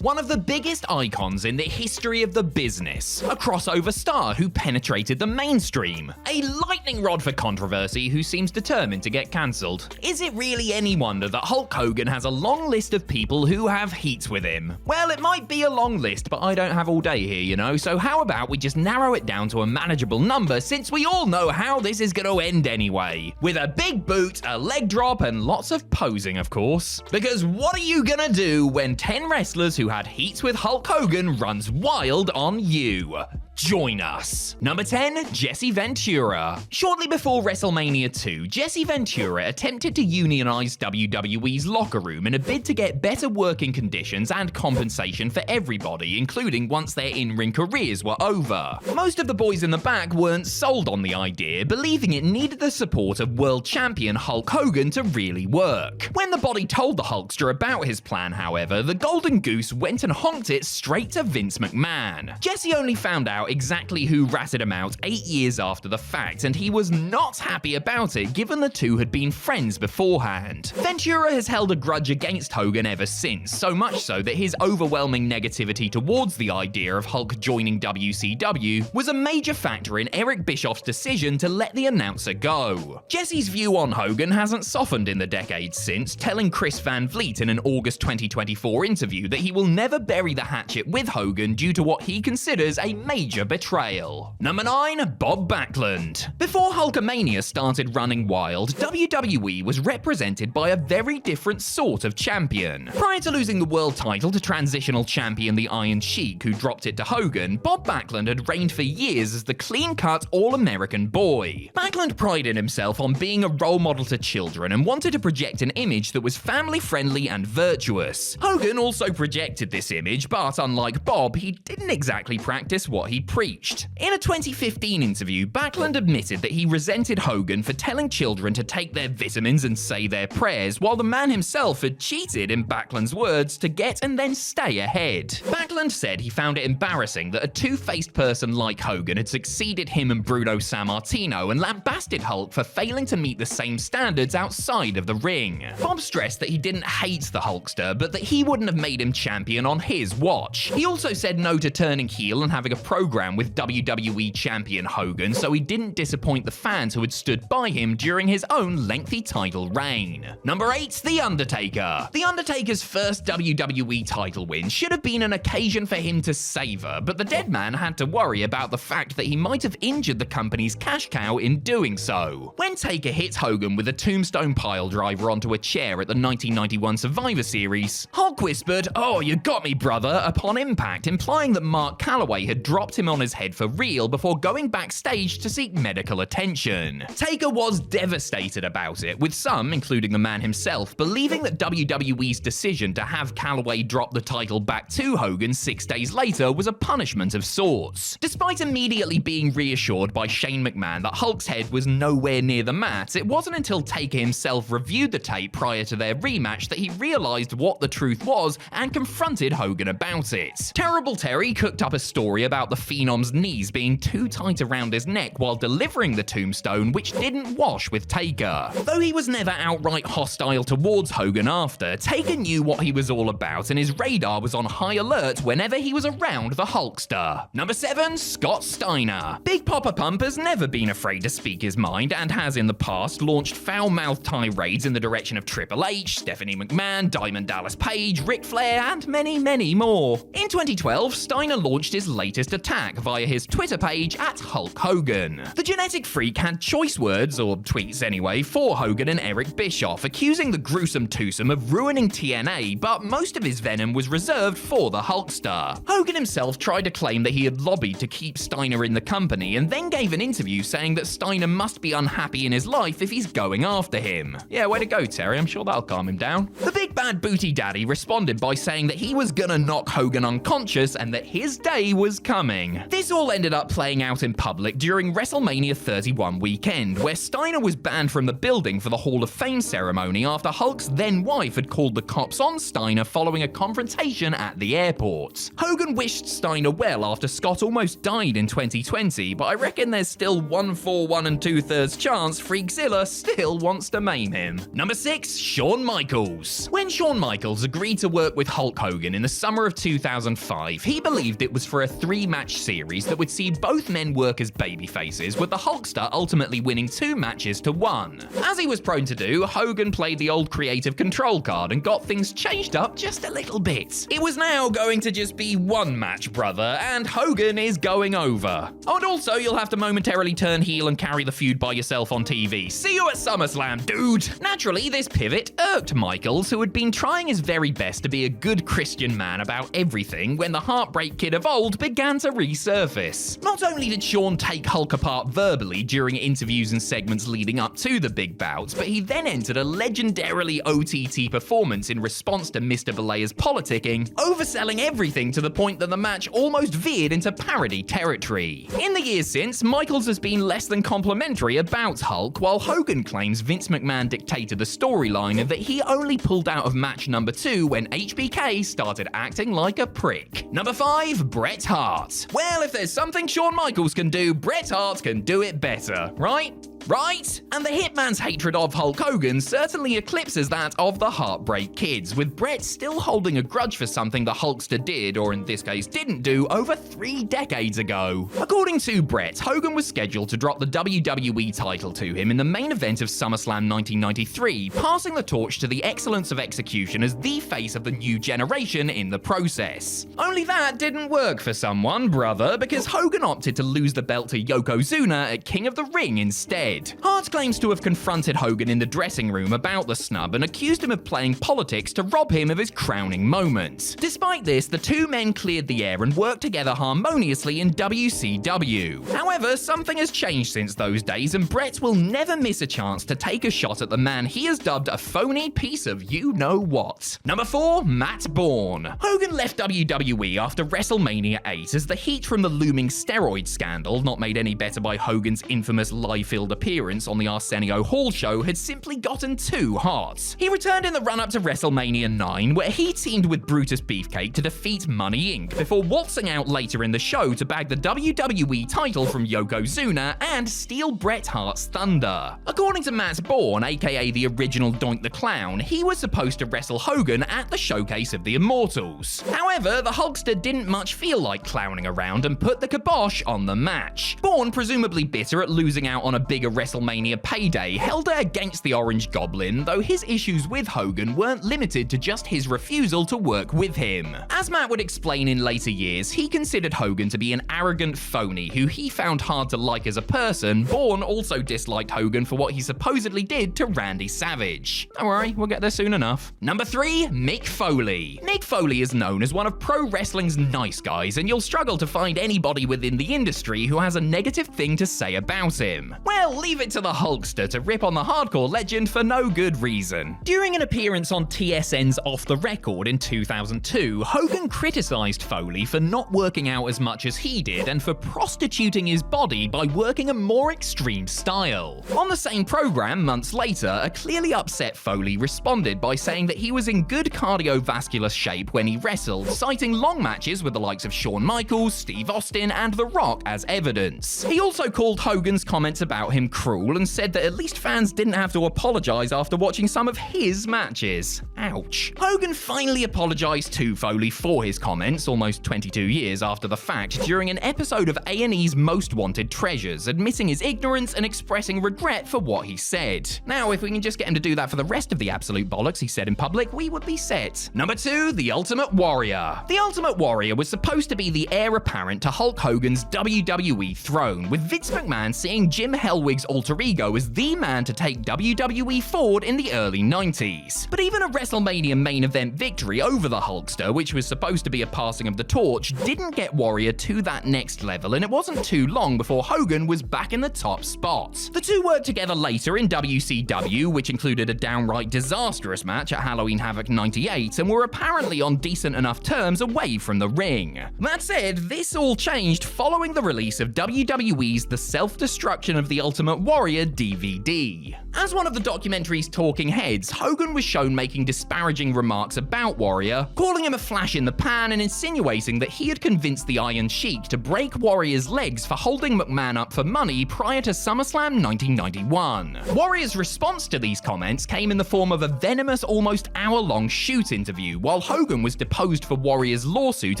One of the biggest icons in the history of the business, a crossover star who penetrated the mainstream, a lightning rod for controversy who seems determined to get cancelled. Is it really any wonder that Hulk Hogan has a long list of people who have heats with him? Well, it might be a long list, but I don't have all day here, you know, so how about we just narrow it down to a manageable number, since we all know how this is going to end anyway. With a big boot, a leg drop, and lots of posing, of course. Because what are you gonna do when 10 wrestlers who had heats with Hulk Hogan runs wild on you? Join us. Number 10, Jesse Ventura. Shortly before WrestleMania 2, Jesse Ventura attempted to unionize WWE's locker room in a bid to get better working conditions and compensation for everybody, including once their in-ring careers were over. Most of the boys in the back weren't sold on the idea, believing it needed the support of world champion Hulk Hogan to really work. When the body told the Hulkster about his plan, however, the Golden Goose went and honked it straight to Vince McMahon. Jesse only found out out exactly who ratted him out 8 years after the fact, and he was not happy about it given the two had been friends beforehand. Ventura has held a grudge against Hogan ever since, so much so that his overwhelming negativity towards the idea of Hulk joining WCW was a major factor in Eric Bischoff's decision to let the announcer go. Jesse's view on Hogan hasn't softened in the decades since, telling Chris Van Vliet in an August 2024 interview that he will never bury the hatchet with Hogan due to what he considers a major betrayal. Number 9. Bob Backlund. Before Hulkamania started running wild, WWE was represented by a very different sort of champion. Prior to losing the world title to transitional champion the Iron Sheik, who dropped it to Hogan, Bob Backlund had reigned for years as the clean-cut All-American boy. Backlund prided himself on being a role model to children and wanted to project an image that was family-friendly and virtuous. Hogan also projected this image, but unlike Bob, he didn't exactly practice what he preached. In a 2015 interview, Backlund admitted that he resented Hogan for telling children to take their vitamins and say their prayers, while the man himself had cheated, in Backlund's words, to get and then stay ahead. Backlund said he found it embarrassing that a two-faced person like Hogan had succeeded him and Bruno Sammartino, and lambasted Hulk for failing to meet the same standards outside of the ring. Bob stressed that he didn't hate the Hulkster, but that he wouldn't have made him champion on his watch. He also said no to turning heel and having a program with WWE champion Hogan, so he didn't disappoint the fans who had stood by him during his own lengthy title reign. Number 8. The Undertaker. The Undertaker's first WWE title win should have been an occasion for him to savor, but the dead man had to worry about the fact that he might have injured the company's cash cow in doing so. When Taker hit Hogan with a tombstone piledriver onto a chair at the 1991 Survivor Series, Hulk whispered, "Oh, you got me, brother," upon impact, implying that Mark Calloway had dropped him on his head for real before going backstage to seek medical attention. Taker was devastated about it, with some, including the man himself, believing that WWE's decision to have Calloway drop the title back to Hogan 6 days later was a punishment of sorts. Despite immediately being reassured by Shane McMahon that Hulk's head was nowhere near the mat, it wasn't until Taker himself reviewed the tape prior to their rematch that he realized what the truth was and confronted Hogan about it. Terrible Terry cooked up a story about the Phenom's knees being too tight around his neck while delivering the tombstone, which didn't wash with Taker. Though he was never outright hostile towards Hogan after, Taker knew what he was all about, and his radar was on high alert whenever he was around the Hulkster. Number 7. Scott Steiner. Big Papa Pump has never been afraid to speak his mind, and has in the past launched foul-mouthed tirades in the direction of Triple H, Stephanie McMahon, Diamond Dallas Page, Ric Flair, and many, many more. In 2012, Steiner launched his latest attack via his Twitter page at Hulk Hogan. The genetic freak had choice words, or tweets anyway, for Hogan and Eric Bischoff, accusing the gruesome twosome of ruining TNA, but most of his venom was reserved for the Hulkster. Hogan himself tried to claim that he had lobbied to keep Steiner in the company, and then gave an interview saying that Steiner must be unhappy in his life if he's going after him. Yeah, way to go, Terry. I'm sure that'll calm him down. The big bad booty daddy responded by saying that he was gonna knock Hogan unconscious and that his day was coming. This all ended up playing out in public during WrestleMania 31 weekend, where Steiner was banned from the building for the Hall of Fame ceremony after Hulk's then-wife had called the cops on Steiner following a confrontation at the airport. Hogan wished Steiner well after Scott almost died in 2020, but I reckon there's still 1/4, 1 2/3 chance Freakzilla still wants to maim him. Number 6. Shawn Michaels. When Shawn Michaels agreed to work with Hulk Hogan in the summer of 2005, he believed it was for a 3-match series that would see both men work as babyfaces, with the Hulkster ultimately winning 2 matches to 1. As he was prone to do, Hogan played the old creative control card and got things changed up just a little bit. It was now going to just be 1 match, brother, and Hogan is going over. Oh, and also, you'll have to momentarily turn heel and carry the feud by yourself on TV. See you at SummerSlam, dude! Naturally, this pivot irked Michaels, who had been trying his very best to be a good Christian man about everything when the Heartbreak Kid of old began to resurface. Not only did Shawn take Hulk apart verbally during interviews and segments leading up to the big bouts, but he then entered a legendarily OTT performance in response to Mr. Belair's politicking, overselling everything to the point that the match almost veered into parody territory. In the years since, Michaels has been less than complimentary about Hulk, while Hogan claims Vince McMahon dictated the storyline and that he only pulled out of match number 2 when HBK started acting like a prick. Number 5. Bret Hart. Well, if there's something Shawn Michaels can do, Bret Hart can do it better, right? Right? And the Hitman's hatred of Hulk Hogan certainly eclipses that of the Heartbreak Kids, with Bret still holding a grudge for something the Hulkster did, or in this case didn't do, over 3 decades ago. According to Bret, Hogan was scheduled to drop the WWE title to him in the main event of SummerSlam 1993, passing the torch to the excellence of execution as the face of the new generation in the process. Only that didn't work for someone, brother, because Hogan opted to lose the belt to Yokozuna at King of the Ring instead. Hart claims to have confronted Hogan in the dressing room about the snub and accused him of playing politics to rob him of his crowning moment. Despite this, the two men cleared the air and worked together harmoniously in WCW. However, something has changed since those days, and Bret will never miss a chance to take a shot at the man he has dubbed a phony piece of you-know-what. Number 4, Matt Bourne. Hogan left WWE after WrestleMania 8 as the heat from the looming steroid scandal, not made any better by Hogan's infamous live-field appearance on the Arsenio Hall show, had simply gotten too hot. He returned in the run-up to WrestleMania 9, where he teamed with Brutus Beefcake to defeat Money Inc., before waltzing out later in the show to bag the WWE title from Yokozuna and steal Bret Hart's thunder. According to Matt Bourne, aka the original Doink the Clown, he was supposed to wrestle Hogan at the showcase of the Immortals. However, the Hulkster didn't much feel like clowning around and put the kibosh on the match. Bourne, presumably bitter at losing out on a bigger WrestleMania payday, held it against the Orange Goblin, though his issues with Hogan weren't limited to just his refusal to work with him. As Matt would explain in later years, he considered Hogan to be an arrogant phony who he found hard to like as a person. Bourne also disliked Hogan for what he supposedly did to Randy Savage. Don't worry, we'll get there soon enough. Number 3, Mick Foley. Mick Foley is known as one of pro wrestling's nice guys, and you'll struggle to find anybody within the industry who has a negative thing to say about him. Well, leave it to the Hulkster to rip on the hardcore legend for no good reason. During an appearance on TSN's Off the Record in 2002, Hogan criticized Foley for not working out as much as he did and for prostituting his body by working a more extreme style. On the same program, months later, a clearly upset Foley responded by saying that he was in good cardiovascular shape when he wrestled, citing long matches with the likes of Shawn Michaels, Steve Austin, and The Rock as evidence. He also called Hogan's comments about him cruel and said that at least fans didn't have to apologize after watching some of his matches. Ouch. Hogan finally apologized to Foley for his comments almost 22 years after the fact during an episode of A&E's Most Wanted Treasures, admitting his ignorance and expressing regret for what he said. Now, if we can just get him to do that for the rest of the absolute bollocks he said in public, we would be set. Number 2, The Ultimate Warrior. The Ultimate Warrior was supposed to be the heir apparent to Hulk Hogan's WWE throne, with Vince McMahon seeing Jim Hellwig's alter ego as the man to take WWE forward in the early 90s. But even a WrestleMania main event victory over the Hulkster, which was supposed to be a passing of the torch, didn't get Warrior to that next level, and it wasn't too long before Hogan was back in the top spot. The two worked together later in WCW, which included a downright disastrous match at Halloween Havoc 98, and were apparently on decent enough terms away from the ring. That said, this all changed following the release of WWE's The Self-Destruction of the Ultimate Warrior DVD. As one of the documentary's talking heads, Hogan was shown making disparaging remarks about Warrior, calling him a flash in the pan and insinuating that he had convinced the Iron Sheik to break Warrior's legs for holding McMahon up for money prior to SummerSlam 1991. Warrior's response to these comments came in the form of a venomous, almost hour-long shoot interview, while Hogan was deposed for Warrior's lawsuit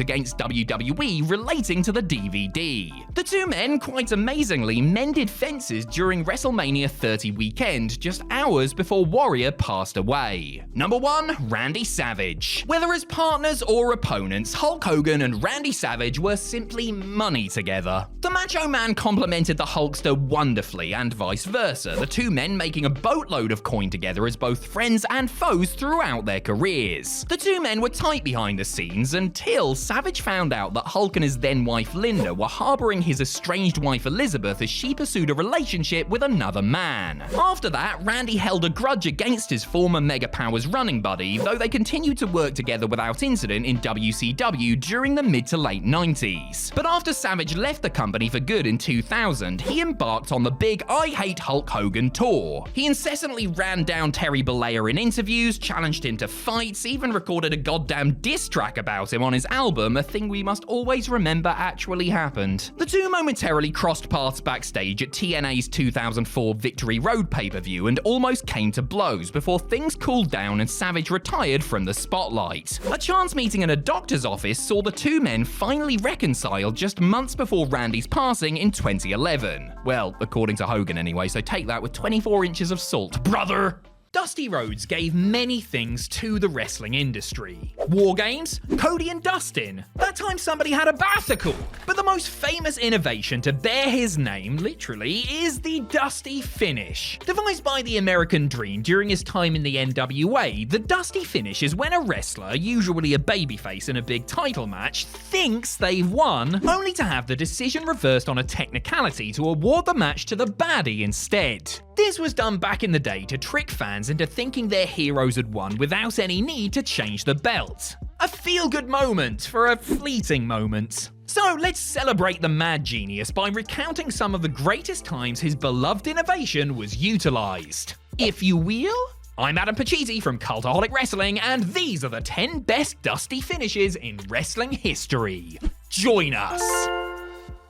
against WWE relating to the DVD. The two men, quite amazingly, mended fences during WrestleMania 30 weekend, just hours before Warrior passed away. Number 1, Randy Savage. Whether as partners or opponents, Hulk Hogan and Randy Savage were simply money together. The Macho Man complimented the Hulkster wonderfully, and vice versa, the two men making a boatload of coin together as both friends and foes throughout their careers. The two men were tight behind the scenes until Savage found out that Hulk and his then-wife Linda were harboring his estranged wife Elizabeth as she pursued a relationship championship with another man. After that, Randy held a grudge against his former Mega Powers running buddy, though they continued to work together without incident in WCW during the mid to late 90s. But after Savage left the company for good in 2000, he embarked on the big I Hate Hulk Hogan tour. He incessantly ran down Terry Bollea in interviews, challenged him to fights, even recorded a goddamn diss track about him on his album, a thing we must always remember actually happened. The two momentarily crossed paths backstage at TNA's 2004 Victory Road pay-per-view and almost came to blows before things cooled down and Savage retired from the spotlight. A chance meeting in a doctor's office saw the two men finally reconcile just months before Randy's passing in 2011. Well, according to Hogan anyway, so take that with 24 inches of salt, brother! Dusty Rhodes gave many things to the wrestling industry. War Games, Cody and Dustin. That time somebody had a bicycle. But the most famous innovation to bear his name, literally, is the Dusty Finish. Devised by the American Dream during his time in the NWA, the Dusty Finish is when a wrestler, usually a babyface in a big title match, thinks they've won, only to have the decision reversed on a technicality to award the match to the baddie instead. This was done back in the day to trick fans into thinking their heroes had won without any need to change the belt. A feel-good moment for a fleeting moment. So let's celebrate the mad genius by recounting some of the greatest times his beloved innovation was utilized. If you will? I'm Adam Pacitti from Cultaholic Wrestling, and these are the 10 best Dusty finishes in wrestling history. Join us!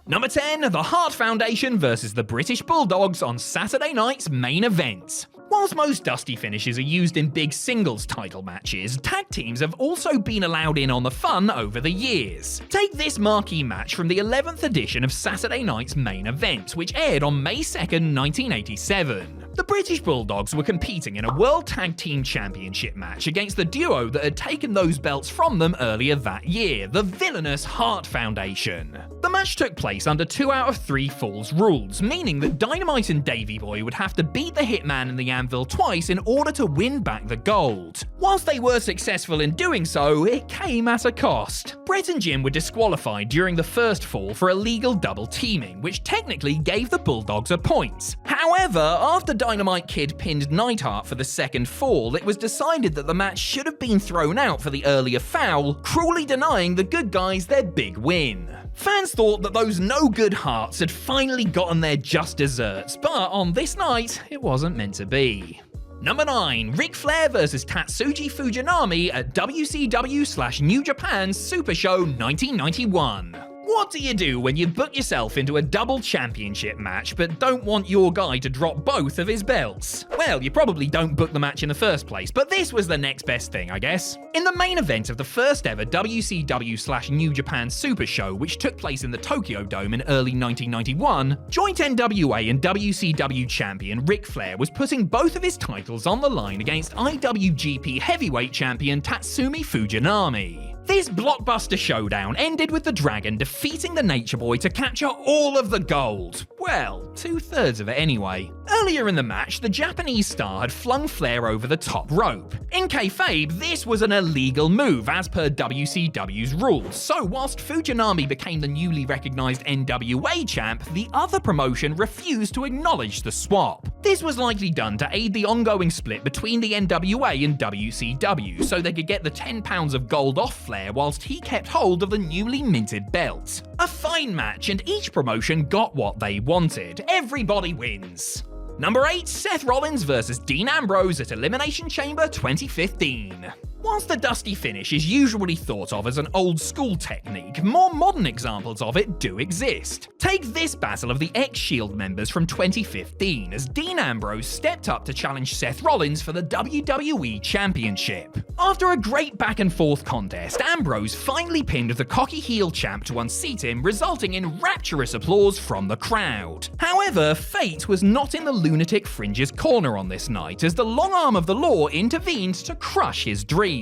Number 10, the Hart Foundation versus the British Bulldogs on Saturday night's main event. Whilst most Dusty finishes are used in big singles title matches, tag teams have also been allowed in on the fun over the years. Take this marquee match from the 11th edition of Saturday night's main event, which aired on May 2nd, 1987. The British Bulldogs were competing in a World Tag Team Championship match against the duo that had taken those belts from them earlier that year, the villainous Hart Foundation. The match took place under 2 out of 3 falls rules, meaning that Dynamite and Davey Boy would have to beat the Hitman and the Anvil twice in order to win back the gold. Whilst they were successful in doing so, it came at a cost. Brett and Jim were disqualified during the first fall for illegal double teaming, which technically gave the Bulldogs a point. However, after Dynamite Kid pinned Neidhart for the second fall, it was decided that the match should have been thrown out for the earlier foul, cruelly denying the good guys their big win. Fans thought that those no-good Hearts had finally gotten their just desserts, but on this night, it wasn't meant to be. Number 9, Ric Flair vs Tatsuji Fujinami at WCW/New Japan Super Show 1991. What do you do when you book yourself into a double championship match but don't want your guy to drop both of his belts? Well, you probably don't book the match in the first place, but this was the next best thing, I guess. In the main event of the first ever WCW/New Japan Super Show, which took place in the Tokyo Dome in early 1991, joint NWA and WCW champion Ric Flair was putting both of his titles on the line against IWGP Heavyweight champion Tatsumi Fujinami. This blockbuster showdown ended with the Dragon defeating the Nature Boy to capture all of the gold. Well, 2/3 of it anyway. Earlier in the match, the Japanese star had flung Flair over the top rope. In kayfabe, this was an illegal move as per WCW's rules, so whilst Fujinami became the newly recognised NWA champ, the other promotion refused to acknowledge the swap. This was likely done to aid the ongoing split between the NWA and WCW, so they could get the £10 of gold off Flair whilst he kept hold of the newly minted belt. A fine match, and each promotion got what they wanted. Everybody wins. Number 8, Seth Rollins vs Dean Ambrose at Elimination Chamber 2015. Whilst the Dusty Finish is usually thought of as an old school technique, more modern examples of it do exist. Take this battle of the ex-Shield members from 2015 as Dean Ambrose stepped up to challenge Seth Rollins for the WWE Championship. After a great back and forth contest, Ambrose finally pinned the cocky heel champ to unseat him, resulting in rapturous applause from the crowd. However, fate was not in the lunatic Fringe's corner on this night as the long arm of the law intervened to crush his dreams.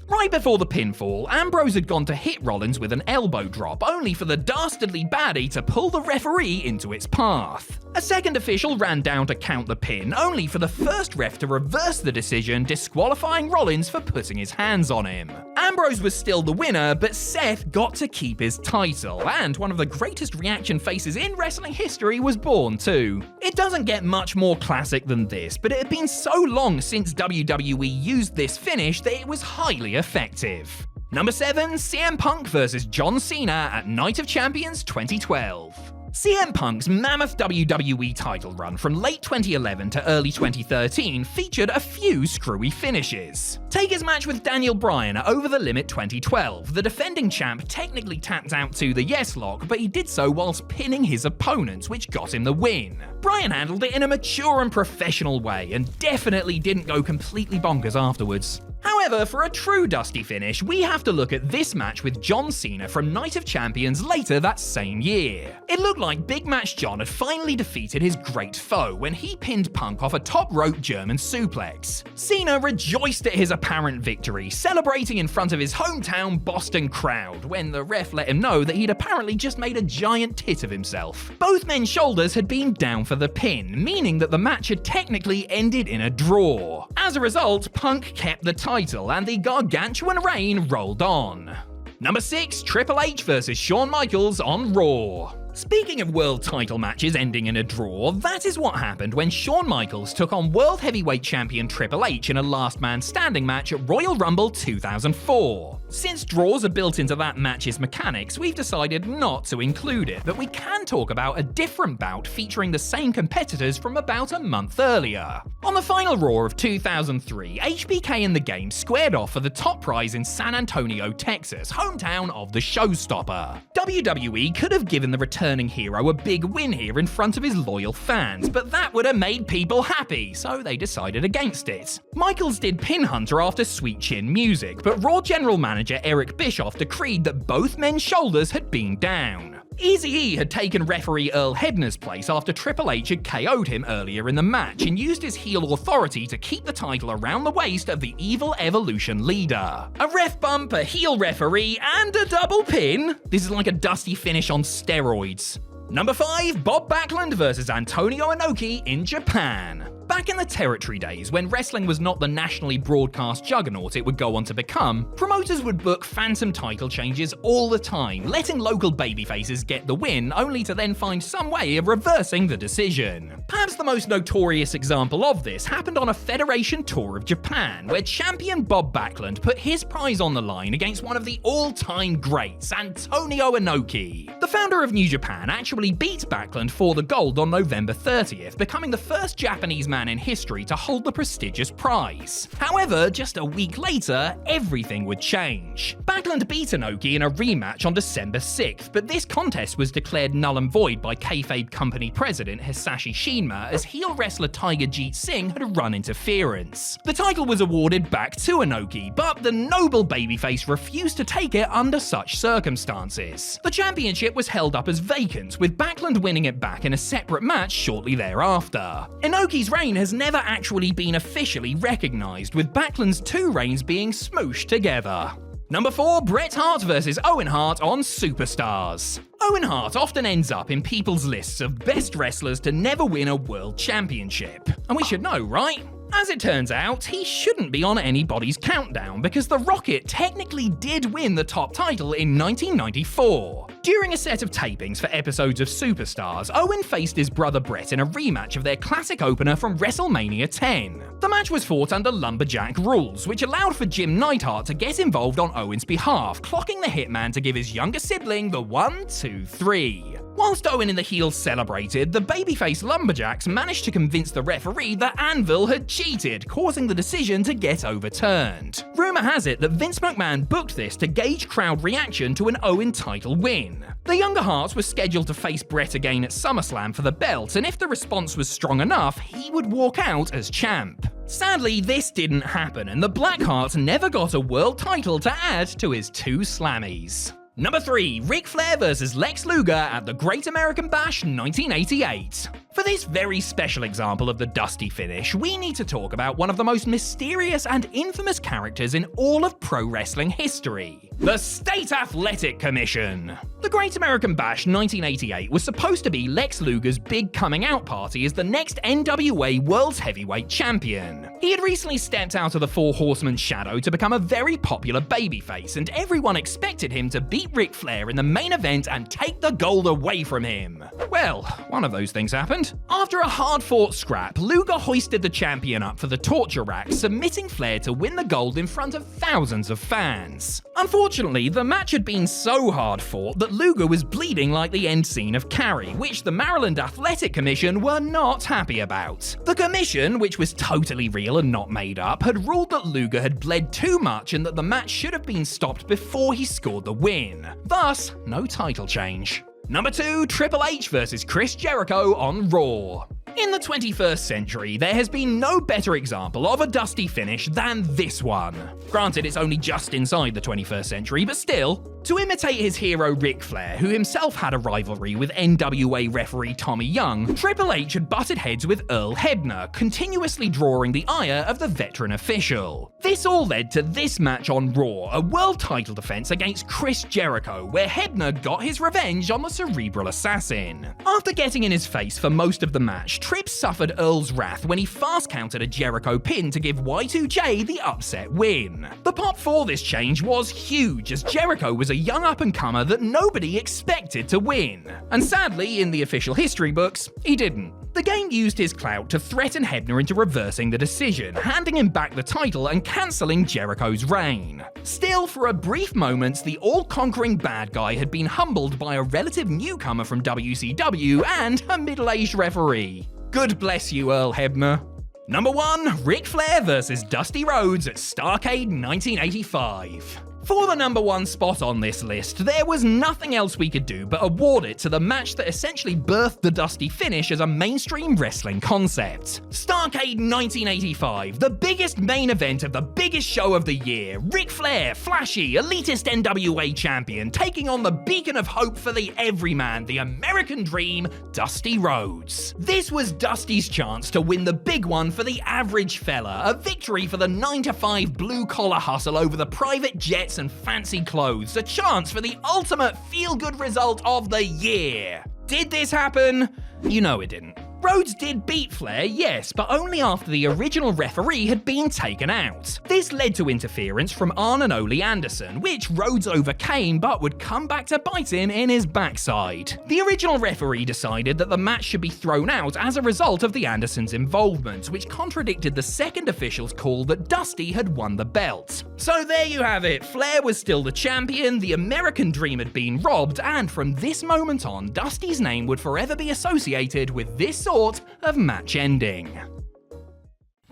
Right before the pinfall, Ambrose had gone to hit Rollins with an elbow drop, only for the dastardly baddie to pull the referee into its path. A second official ran down to count the pin, only for the first ref to reverse the decision, disqualifying Rollins for putting his hands on him. Ambrose was still the winner, but Seth got to keep his title, and one of the greatest reaction faces in wrestling history was born too. It doesn't get much more classic than this, but it had been so long since WWE used this finish that it was highly effective. Number 7, CM Punk vs John Cena at Night of Champions 2012. CM Punk's mammoth WWE title run from late 2011 to early 2013 featured a few screwy finishes. Take his match with Daniel Bryan at Over the Limit 2012. The defending champ technically tapped out to the yes lock, but he did so whilst pinning his opponent, which got him the win. Bryan handled it in a mature and professional way, and definitely didn't go completely bonkers afterwards. However, for a true dusty finish, we have to look at this match with John Cena from Night of Champions later that same year. It looked like Big Match John had finally defeated his great foe when he pinned Punk off a top rope German suplex. Cena rejoiced at his apparent victory, celebrating in front of his hometown Boston crowd when the ref let him know that he'd apparently just made a giant tit of himself. Both men's shoulders had been down for the pin, meaning that the match had technically ended in a draw. As a result, Punk kept the title and the gargantuan reign rolled on. Number 6, Triple H vs Shawn Michaels on Raw. Speaking of world title matches ending in a draw, that is what happened when Shawn Michaels took on World Heavyweight Champion Triple H in a last man standing match at Royal Rumble 2004. Since draws are built into that match's mechanics, we've decided not to include it, but we can talk about a different bout featuring the same competitors from about a month earlier. On the final Raw of 2003, HBK and the Game squared off for the top prize in San Antonio, Texas, hometown of the showstopper. WWE could have given the returning hero a big win here in front of his loyal fans, but that would have made people happy, so they decided against it. Michaels did pin Hunter after Sweet Chin music, but Raw General Manager Eric Bischoff decreed that both men's shoulders had been down. Eazy-E had taken referee Earl Hebner's place after Triple H had KO'd him earlier in the match and used his heel authority to keep the title around the waist of the Evil Evolution leader. A ref bump, a heel referee, and a double pin? This is like a dusty finish on steroids. Number 5, Bob Backlund vs Antonio Inoki in Japan. Back in the territory days, when wrestling was not the nationally broadcast juggernaut it would go on to become, promoters would book phantom title changes all the time, letting local babyfaces get the win, only to then find some way of reversing the decision. Perhaps the most notorious example of this happened on a Federation tour of Japan, where champion Bob Backlund put his prize on the line against one of the all-time greats, Antonio Inoki. The founder of New Japan actually beat Backlund for the gold on November 30th, becoming the first Japanese man in history to hold the prestigious prize. However, just a week later, everything would change. Backlund beat Inoki in a rematch on December 6th, but this contest was declared null and void by kayfabe company president Hisashi Shinma as heel wrestler Tiger Jeet Singh had run interference. The title was awarded back to Inoki, but the noble babyface refused to take it under such circumstances. The championship was held up as vacant, with Backlund winning it back in a separate match shortly thereafter. Inoki's reign has never actually been officially recognised, with Backlund's 2 reigns being smooshed together. Number 4, Bret Hart vs Owen Hart on Superstars. Owen Hart often ends up in people's lists of best wrestlers to never win a world championship. And we should know, right? As it turns out, he shouldn't be on anybody's countdown because the Rocket technically did win the top title in 1994. During a set of tapings for episodes of Superstars, Owen faced his brother Bret in a rematch of their classic opener from WrestleMania 10. The match was fought under lumberjack rules, which allowed for Jim Neidhart to get involved on Owen's behalf, clocking the Hitman to give his younger sibling the 1, 2, 3. Whilst Owen and the heels celebrated, the babyface Lumberjacks managed to convince the referee that Anvil had cheated, causing the decision to get overturned. Rumour has it that Vince McMahon booked this to gauge crowd reaction to an Owen title win. The younger Harts were scheduled to face Bret again at SummerSlam for the belt, and if the response was strong enough, he would walk out as champ. Sadly, this didn't happen, and the Blackheart never got a world title to add to his 2 Slammies. Number 3, Ric Flair vs Lex Luger at the Great American Bash 1988. For this very special example of the Dusty finish, we need to talk about one of the most mysterious and infamous characters in all of pro wrestling history: the State Athletic Commission. The Great American Bash 1988 was supposed to be Lex Luger's big coming out party as the next NWA World's Heavyweight Champion. He had recently stepped out of the Four Horsemen's shadow to become a very popular babyface, and everyone expected him to beat Ric Flair in the main event and take the gold away from him. Well, one of those things happened. After a hard-fought scrap, Luger hoisted the champion up for the torture rack, submitting Flair to win the gold in front of thousands of fans. Unfortunately, the match had been so hard-fought that Luger was bleeding like the end scene of Carrie, which the Maryland Athletic Commission were not happy about. The commission, which was totally real and not made up, had ruled that Luger had bled too much and that the match should have been stopped before he scored the win. Thus, no title change. Number 2, Triple H vs Chris Jericho on Raw. In the 21st century, there has been no better example of a Dusty finish than this one. Granted, it's only just inside the 21st century, but still. To imitate his hero Ric Flair, who himself had a rivalry with NWA referee Tommy Young, Triple H had butted heads with Earl Hebner, continuously drawing the ire of the veteran official. This all led to this match on Raw, a world title defense against Chris Jericho, where Hebner got his revenge on the Cerebral Assassin. After getting in his face for most of the match, Tripp suffered Earl's wrath when he fast countered a Jericho pin to give Y2J the upset win. The pop for this change was huge, as Jericho was a young up-and-comer that nobody expected to win. And sadly, in the official history books, he didn't. The game used his clout to threaten Hebner into reversing the decision, handing him back the title and cancelling Jericho's reign. Still, for a brief moment, the all-conquering bad guy had been humbled by a relative newcomer from WCW and a middle-aged referee. God bless you, Earl Hebner. Number 1, Ric Flair vs Dusty Rhodes at Starrcade 1985. For the number 1 spot on this list, there was nothing else we could do but award it to the match that essentially birthed the Dusty finish as a mainstream wrestling concept. Starrcade 1985, the biggest main event of the biggest show of the year. Ric Flair, flashy, elitist NWA champion, taking on the beacon of hope for the everyman, the American Dream, Dusty Rhodes. This was Dusty's chance to win the big one for the average fella, a victory for the 9-to-5 blue-collar hustle over the private jets and fancy clothes, a chance for the ultimate feel-good result of the year. Did this happen? You know it didn't. Rhodes did beat Flair, yes, but only after the original referee had been taken out. This led to interference from Arn and Ole Anderson, which Rhodes overcame but would come back to bite him in his backside. The original referee decided that the match should be thrown out as a result of the Andersons' involvement, which contradicted the second official's call that Dusty had won the belt. So there you have it, Flair was still the champion, the American Dream had been robbed, and from this moment on, Dusty's name would forever be associated with this sort of match ending.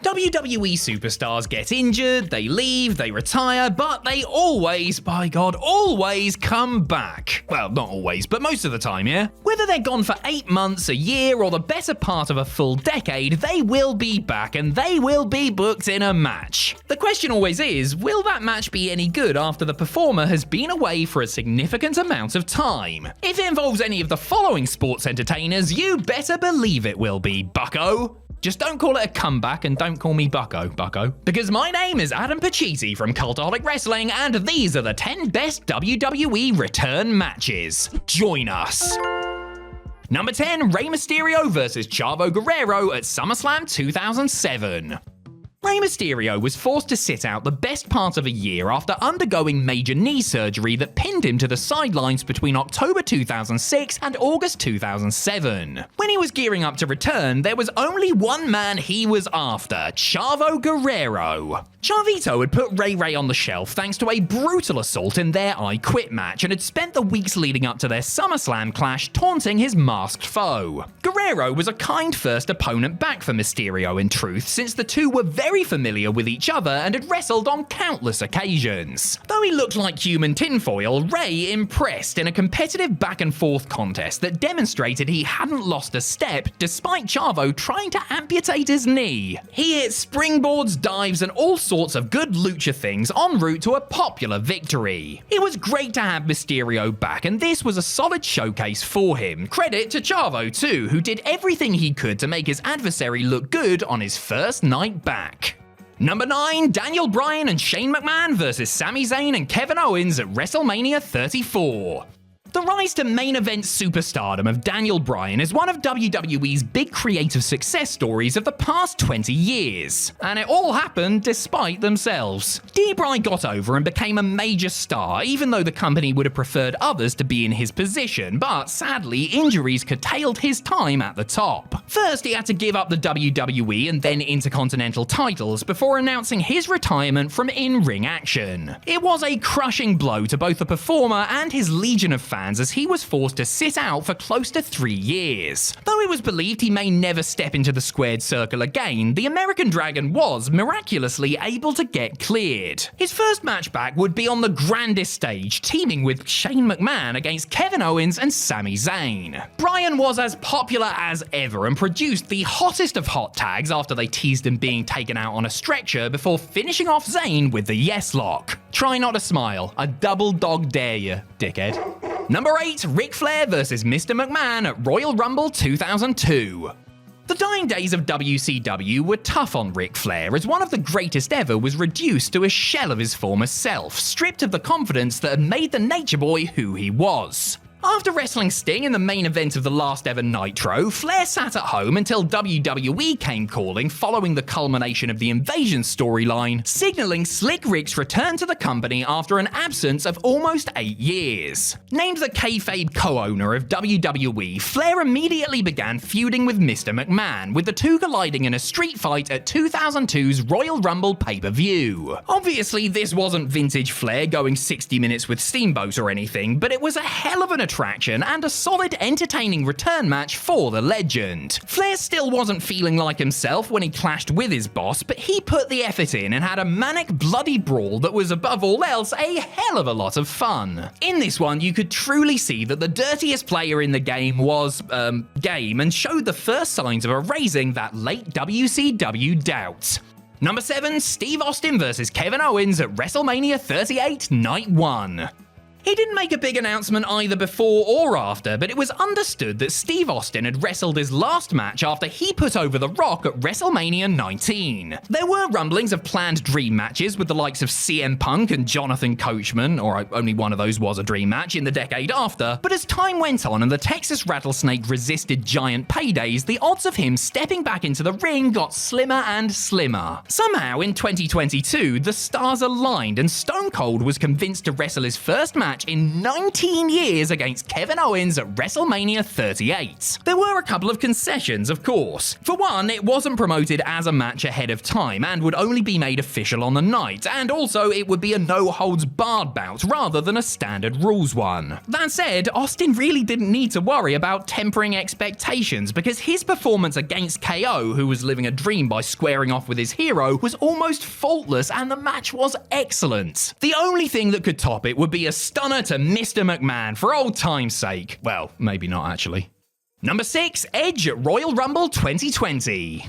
WWE superstars get injured, they leave, they retire, but they always, by God, always come back. Well, not always, but most of the time, yeah? Whether they're gone for 8 months, a year, or the better part of a full decade, they will be back and they will be booked in a match. The question always is, will that match be any good after the performer has been away for a significant amount of time? If it involves any of the following sports entertainers, you better believe it will be, bucko. Just don't call it a comeback and don't call me Bucko. Because my name is Adam Pacitti from Cultaholic Wrestling, and these are the 10 best WWE return matches. Join us. Number 10, Rey Mysterio vs Chavo Guerrero at SummerSlam 2007. Rey Mysterio was forced to sit out the best part of a year after undergoing major knee surgery that pinned him to the sidelines between October 2006 and August 2007. When he was gearing up to return, there was only one man he was after, Chavo Guerrero. Chavito had put Ray on the shelf thanks to a brutal assault in their I Quit match and had spent the weeks leading up to their SummerSlam clash taunting his masked foe. Guerrero was a kind first opponent back for Mysterio in truth, since the two were very very familiar with each other and had wrestled on countless occasions. Though he looked like human tinfoil, Ray impressed in a competitive back-and-forth contest that demonstrated he hadn't lost a step despite Chavo trying to amputate his knee. He hit springboards, dives, and all sorts of good lucha things en route to a popular victory. It was great to have Mysterio back, and this was a solid showcase for him. Credit to Chavo too, who did everything he could to make his adversary look good on his first night back. Number 9, Daniel Bryan and Shane McMahon versus Sami Zayn and Kevin Owens at WrestleMania 34. The rise to main event superstardom of Daniel Bryan is one of WWE's big creative success stories of the past 20 years, and it all happened despite themselves. D-Bry got over and became a major star, even though the company would have preferred others to be in his position, but sadly, injuries curtailed his time at the top. First, he had to give up the WWE and then Intercontinental titles before announcing his retirement from in-ring action. It was a crushing blow to both the performer and his legion of fans, as he was forced to sit out for close to 3 years. Though it was believed he may never step into the squared circle again, the American Dragon was miraculously able to get cleared. His first match back would be on the grandest stage, teaming with Shane McMahon against Kevin Owens and Sami Zayn. Bryan was as popular as ever and produced the hottest of hot tags after they teased him being taken out on a stretcher before finishing off Zayn with the Yes Lock. Try not to smile. I double dog dare you, dickhead. Number 8, Ric Flair vs Mr. McMahon at Royal Rumble 2002. The dying days of WCW were tough on Ric Flair, as one of the greatest ever was reduced to a shell of his former self, stripped of the confidence that had made the Nature Boy who he was. After wrestling Sting in the main event of the last ever Nitro, Flair sat at home until WWE came calling following the culmination of the Invasion storyline, signaling Slick Rick's return to the company after an absence of almost 8 years. Named the kayfabe co-owner of WWE, Flair immediately began feuding with Mr. McMahon, with the two colliding in a street fight at 2002's Royal Rumble pay-per-view. Obviously, this wasn't vintage Flair going 60 minutes with Steamboat or anything, but it was a hell of an attraction and a solid, entertaining return match for the legend. Flair still wasn't feeling like himself when he clashed with his boss, but he put the effort in and had a manic, bloody brawl that was above all else a hell of a lot of fun. In this one, you could truly see that the dirtiest player in the game was, game, and showed the first signs of erasing that late WCW doubt. Number 7, Steve Austin vs Kevin Owens at WrestleMania 38 Night 1. He didn't make a big announcement either before or after, but it was understood that Steve Austin had wrestled his last match after he put over The Rock at WrestleMania 19. There were rumblings of planned dream matches with the likes of CM Punk and Jonathan Coachman, or only one of those was a dream match, in the decade after, but as time went on and the Texas Rattlesnake resisted giant paydays, the odds of him stepping back into the ring got slimmer and slimmer. Somehow, in 2022, the stars aligned and Stone Cold was convinced to wrestle his first match in 19 years against Kevin Owens at WrestleMania 38. There were a couple of concessions, of course. For one, it wasn't promoted as a match ahead of time and would only be made official on the night, and also it would be a no-holds-barred bout rather than a standard rules one. That said, Austin really didn't need to worry about tempering expectations because his performance against KO, who was living a dream by squaring off with his hero, was almost faultless and the match was excellent. The only thing that could top it would be a stunner to Mr. McMahon for old time's sake. Well, maybe not actually. Number 6, Edge at Royal Rumble 2020.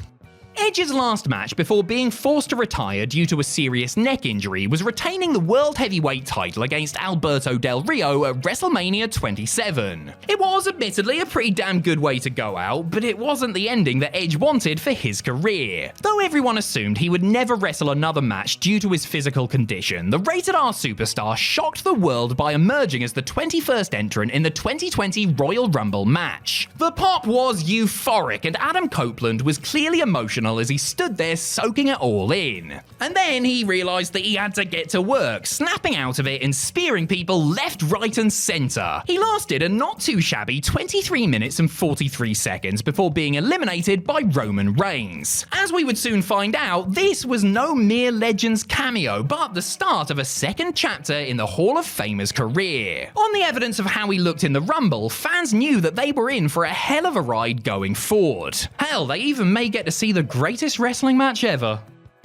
Edge's last match before being forced to retire due to a serious neck injury was retaining the World Heavyweight title against Alberto Del Rio at WrestleMania 27. It was admittedly a pretty damn good way to go out, but it wasn't the ending that Edge wanted for his career. Though everyone assumed he would never wrestle another match due to his physical condition, the Rated R superstar shocked the world by emerging as the 21st entrant in the 2020 Royal Rumble match. The pop was euphoric and Adam Copeland was clearly emotional as he stood there soaking it all in. And then he realised that he had to get to work, snapping out of it and spearing people left, right and centre. He lasted a not too shabby 23 minutes and 43 seconds before being eliminated by Roman Reigns. As we would soon find out, this was no mere Legends cameo, but the start of a second chapter in the Hall of Famer's career. On the evidence of how he looked in the Rumble, fans knew that they were in for a hell of a ride going forward. Hell, they even may get to see the greatest wrestling match ever.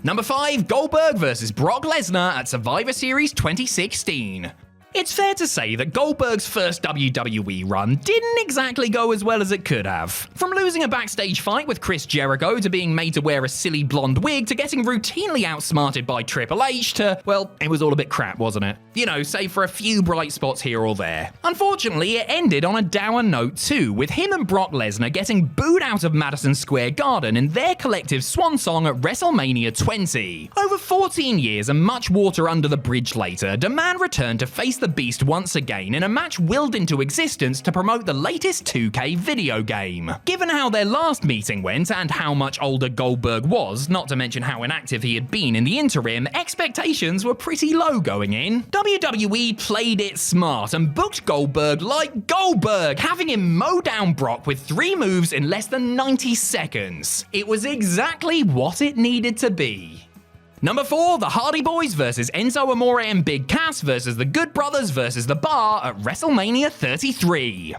Number 5, Goldberg vs. Brock Lesnar at Survivor Series 2016. It's fair to say that Goldberg's first WWE run didn't exactly go as well as it could have. From losing a backstage fight with Chris Jericho to being made to wear a silly blonde wig to getting routinely outsmarted by Triple H to, well, it was all a bit crap, wasn't it? You know, save for a few bright spots here or there. Unfortunately, it ended on a dour note too, with him and Brock Lesnar getting booed out of Madison Square Garden in their collective swan song at WrestleMania 20. Over 14 years and much water under the bridge later, the man returned to face the Beast once again in a match willed into existence to promote the latest 2K video game. Given how their last meeting went and how much older Goldberg was, not to mention how inactive he had been in the interim, expectations were pretty low going in. WWE played it smart and booked Goldberg like Goldberg, having him mow down Brock with 3 moves in less than 90 seconds. It was exactly what it needed to be. Number 4, the Hardy Boys vs. Enzo Amore and Big Cass vs. the Good Brothers vs. the Bar at WrestleMania 33.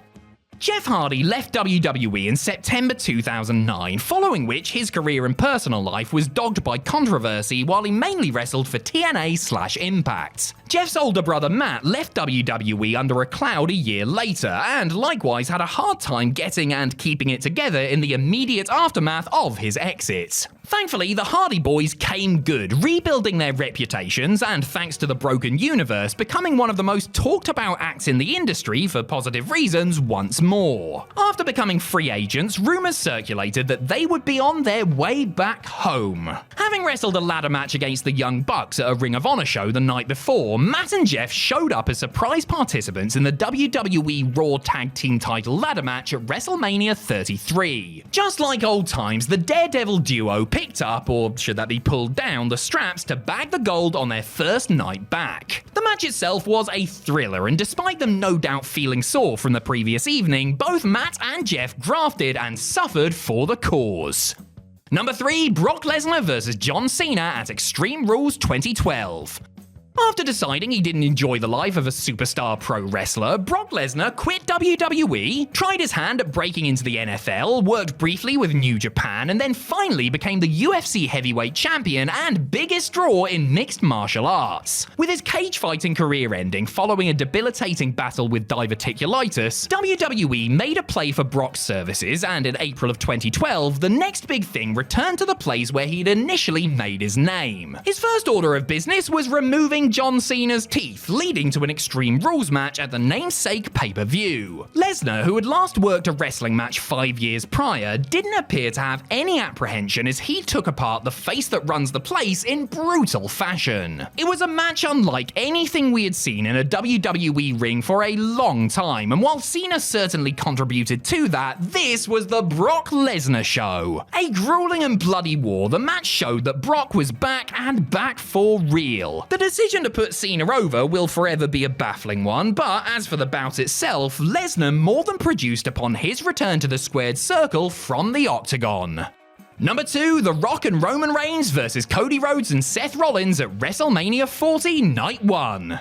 Jeff Hardy left WWE in September 2009, following which his career and personal life was dogged by controversy while he mainly wrestled for TNA/Impact. Jeff's older brother Matt left WWE under a cloud a year later, and likewise had a hard time getting and keeping it together in the immediate aftermath of his exit. Thankfully, the Hardy Boys came good, rebuilding their reputations and, thanks to the Broken Universe, becoming one of the most talked about acts in the industry for positive reasons once more. After becoming free agents, rumors circulated that they would be on their way back home. Having wrestled a ladder match against the Young Bucks at a Ring of Honor show the night before, Matt and Jeff showed up as surprise participants in the WWE Raw Tag Team title ladder match at WrestleMania 33. Just like old times, the Daredevil duo picked up, or should that be pulled down, the straps to bag the gold on their first night back. The match itself was a thriller, and despite them no doubt feeling sore from the previous evening, both Matt and Jeff grafted and suffered for the cause. Number 3, Brock Lesnar vs. John Cena at Extreme Rules 2012. After deciding he didn't enjoy the life of a superstar pro wrestler, Brock Lesnar quit WWE, tried his hand at breaking into the NFL, worked briefly with New Japan, and then finally became the UFC heavyweight champion and biggest draw in mixed martial arts. With his cage fighting career ending following a debilitating battle with diverticulitis, WWE made a play for Brock's services, and in April of 2012, the next big thing returned to the place where he'd initially made his name. His first order of business was removing John Cena's teeth, leading to an Extreme Rules match at the namesake pay-per-view. Lesnar, who had last worked a wrestling match 5 years prior, didn't appear to have any apprehension as he took apart the face that runs the place in brutal fashion. It was a match unlike anything we had seen in a WWE ring for a long time, and while Cena certainly contributed to that, this was the Brock Lesnar show. A grueling and bloody war, the match showed that Brock was back and back for real. The decision to put Cena over will forever be a baffling one, but as for the bout itself, Lesnar more than produced upon his return to the squared circle from the octagon. Number 2, The Rock and Roman Reigns vs. Cody Rhodes and Seth Rollins at WrestleMania 40 Night 1.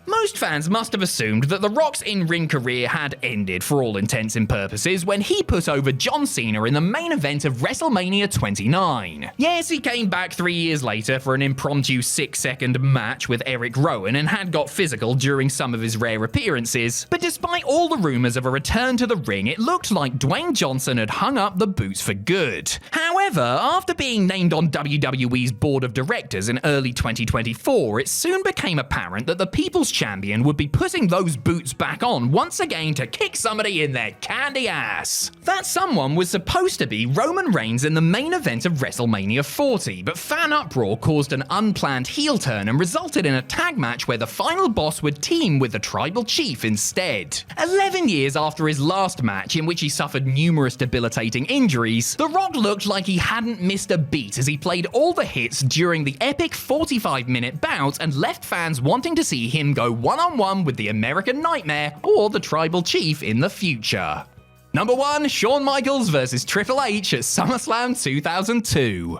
Most fans must have assumed that The Rock's in-ring career had ended for all intents and purposes when he put over John Cena in the main event of WrestleMania 29. Yes, he came back 3 years later for an impromptu 6-second match with Eric Rowan and had got physical during some of his rare appearances, but despite all the rumors of a return to the ring, it looked like Dwayne Johnson had hung up the boots for good. However, after being named on WWE's board of directors in early 2024, it soon became apparent that the People's Champion would be putting those boots back on once again to kick somebody in their candy ass. That someone was supposed to be Roman Reigns in the main event of WrestleMania 40, but fan uproar caused an unplanned heel turn and resulted in a tag match where the final boss would team with the Tribal Chief instead. 11 years after his last match, in which he suffered numerous debilitating injuries, The Rock looked like he hadn't missed a beat as he played all the hits during the epic 45-minute bout and left fans wanting to see him go one-on-one with the American Nightmare or the Tribal Chief in the future. Number 1, Shawn Michaels vs. Triple H at SummerSlam 2002.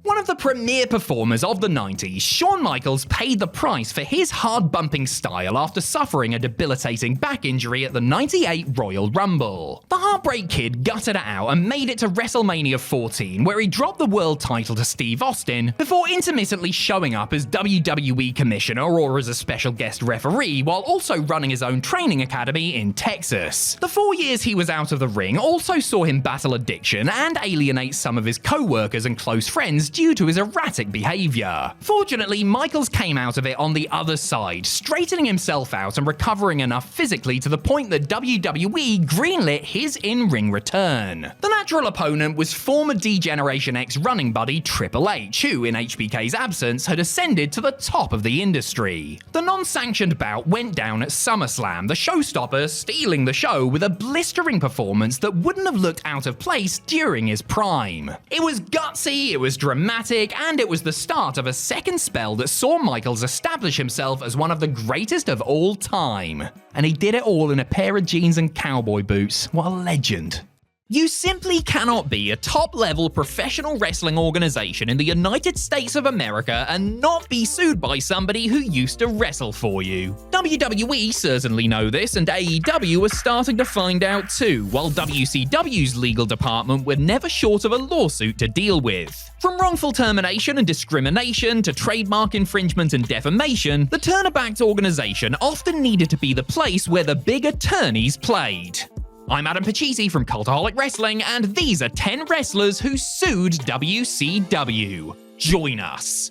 One of the premier performers of the 90s, Shawn Michaels paid the price for his hard-bumping style after suffering a debilitating back injury at the 98 Royal Rumble. The Heartbreak Kid gutted it out and made it to WrestleMania 14, where he dropped the world title to Steve Austin, before intermittently showing up as WWE Commissioner or as a special guest referee, while also running his own training academy in Texas. The 4 years he was out of the ring also saw him battle addiction and alienate some of his co-workers and close friends due to his erratic behavior. Fortunately, Michaels came out of it on the other side, straightening himself out and recovering enough physically to the point that WWE greenlit his in-ring return. The natural opponent was former D-Generation X running buddy Triple H, who, in HBK's absence, had ascended to the top of the industry. The non-sanctioned bout went down at SummerSlam, the showstopper stealing the show with a blistering performance that wouldn't have looked out of place during his prime. It was gutsy, it was dramatic, and it was the start of a second spell that saw Michaels establish himself as one of the greatest of all time. And he did it all in a pair of jeans and cowboy boots. What a legend. You simply cannot be a top-level professional wrestling organization in the United States of America and not be sued by somebody who used to wrestle for you. WWE certainly know this, and AEW was starting to find out too, while WCW's legal department were never short of a lawsuit to deal with. From wrongful termination and discrimination to trademark infringement and defamation, the Turner-backed organization often needed to be the place where the big attorneys played. I'm Adam Pachisi from Cultaholic Wrestling, and these are 10 wrestlers who sued WCW. Join us.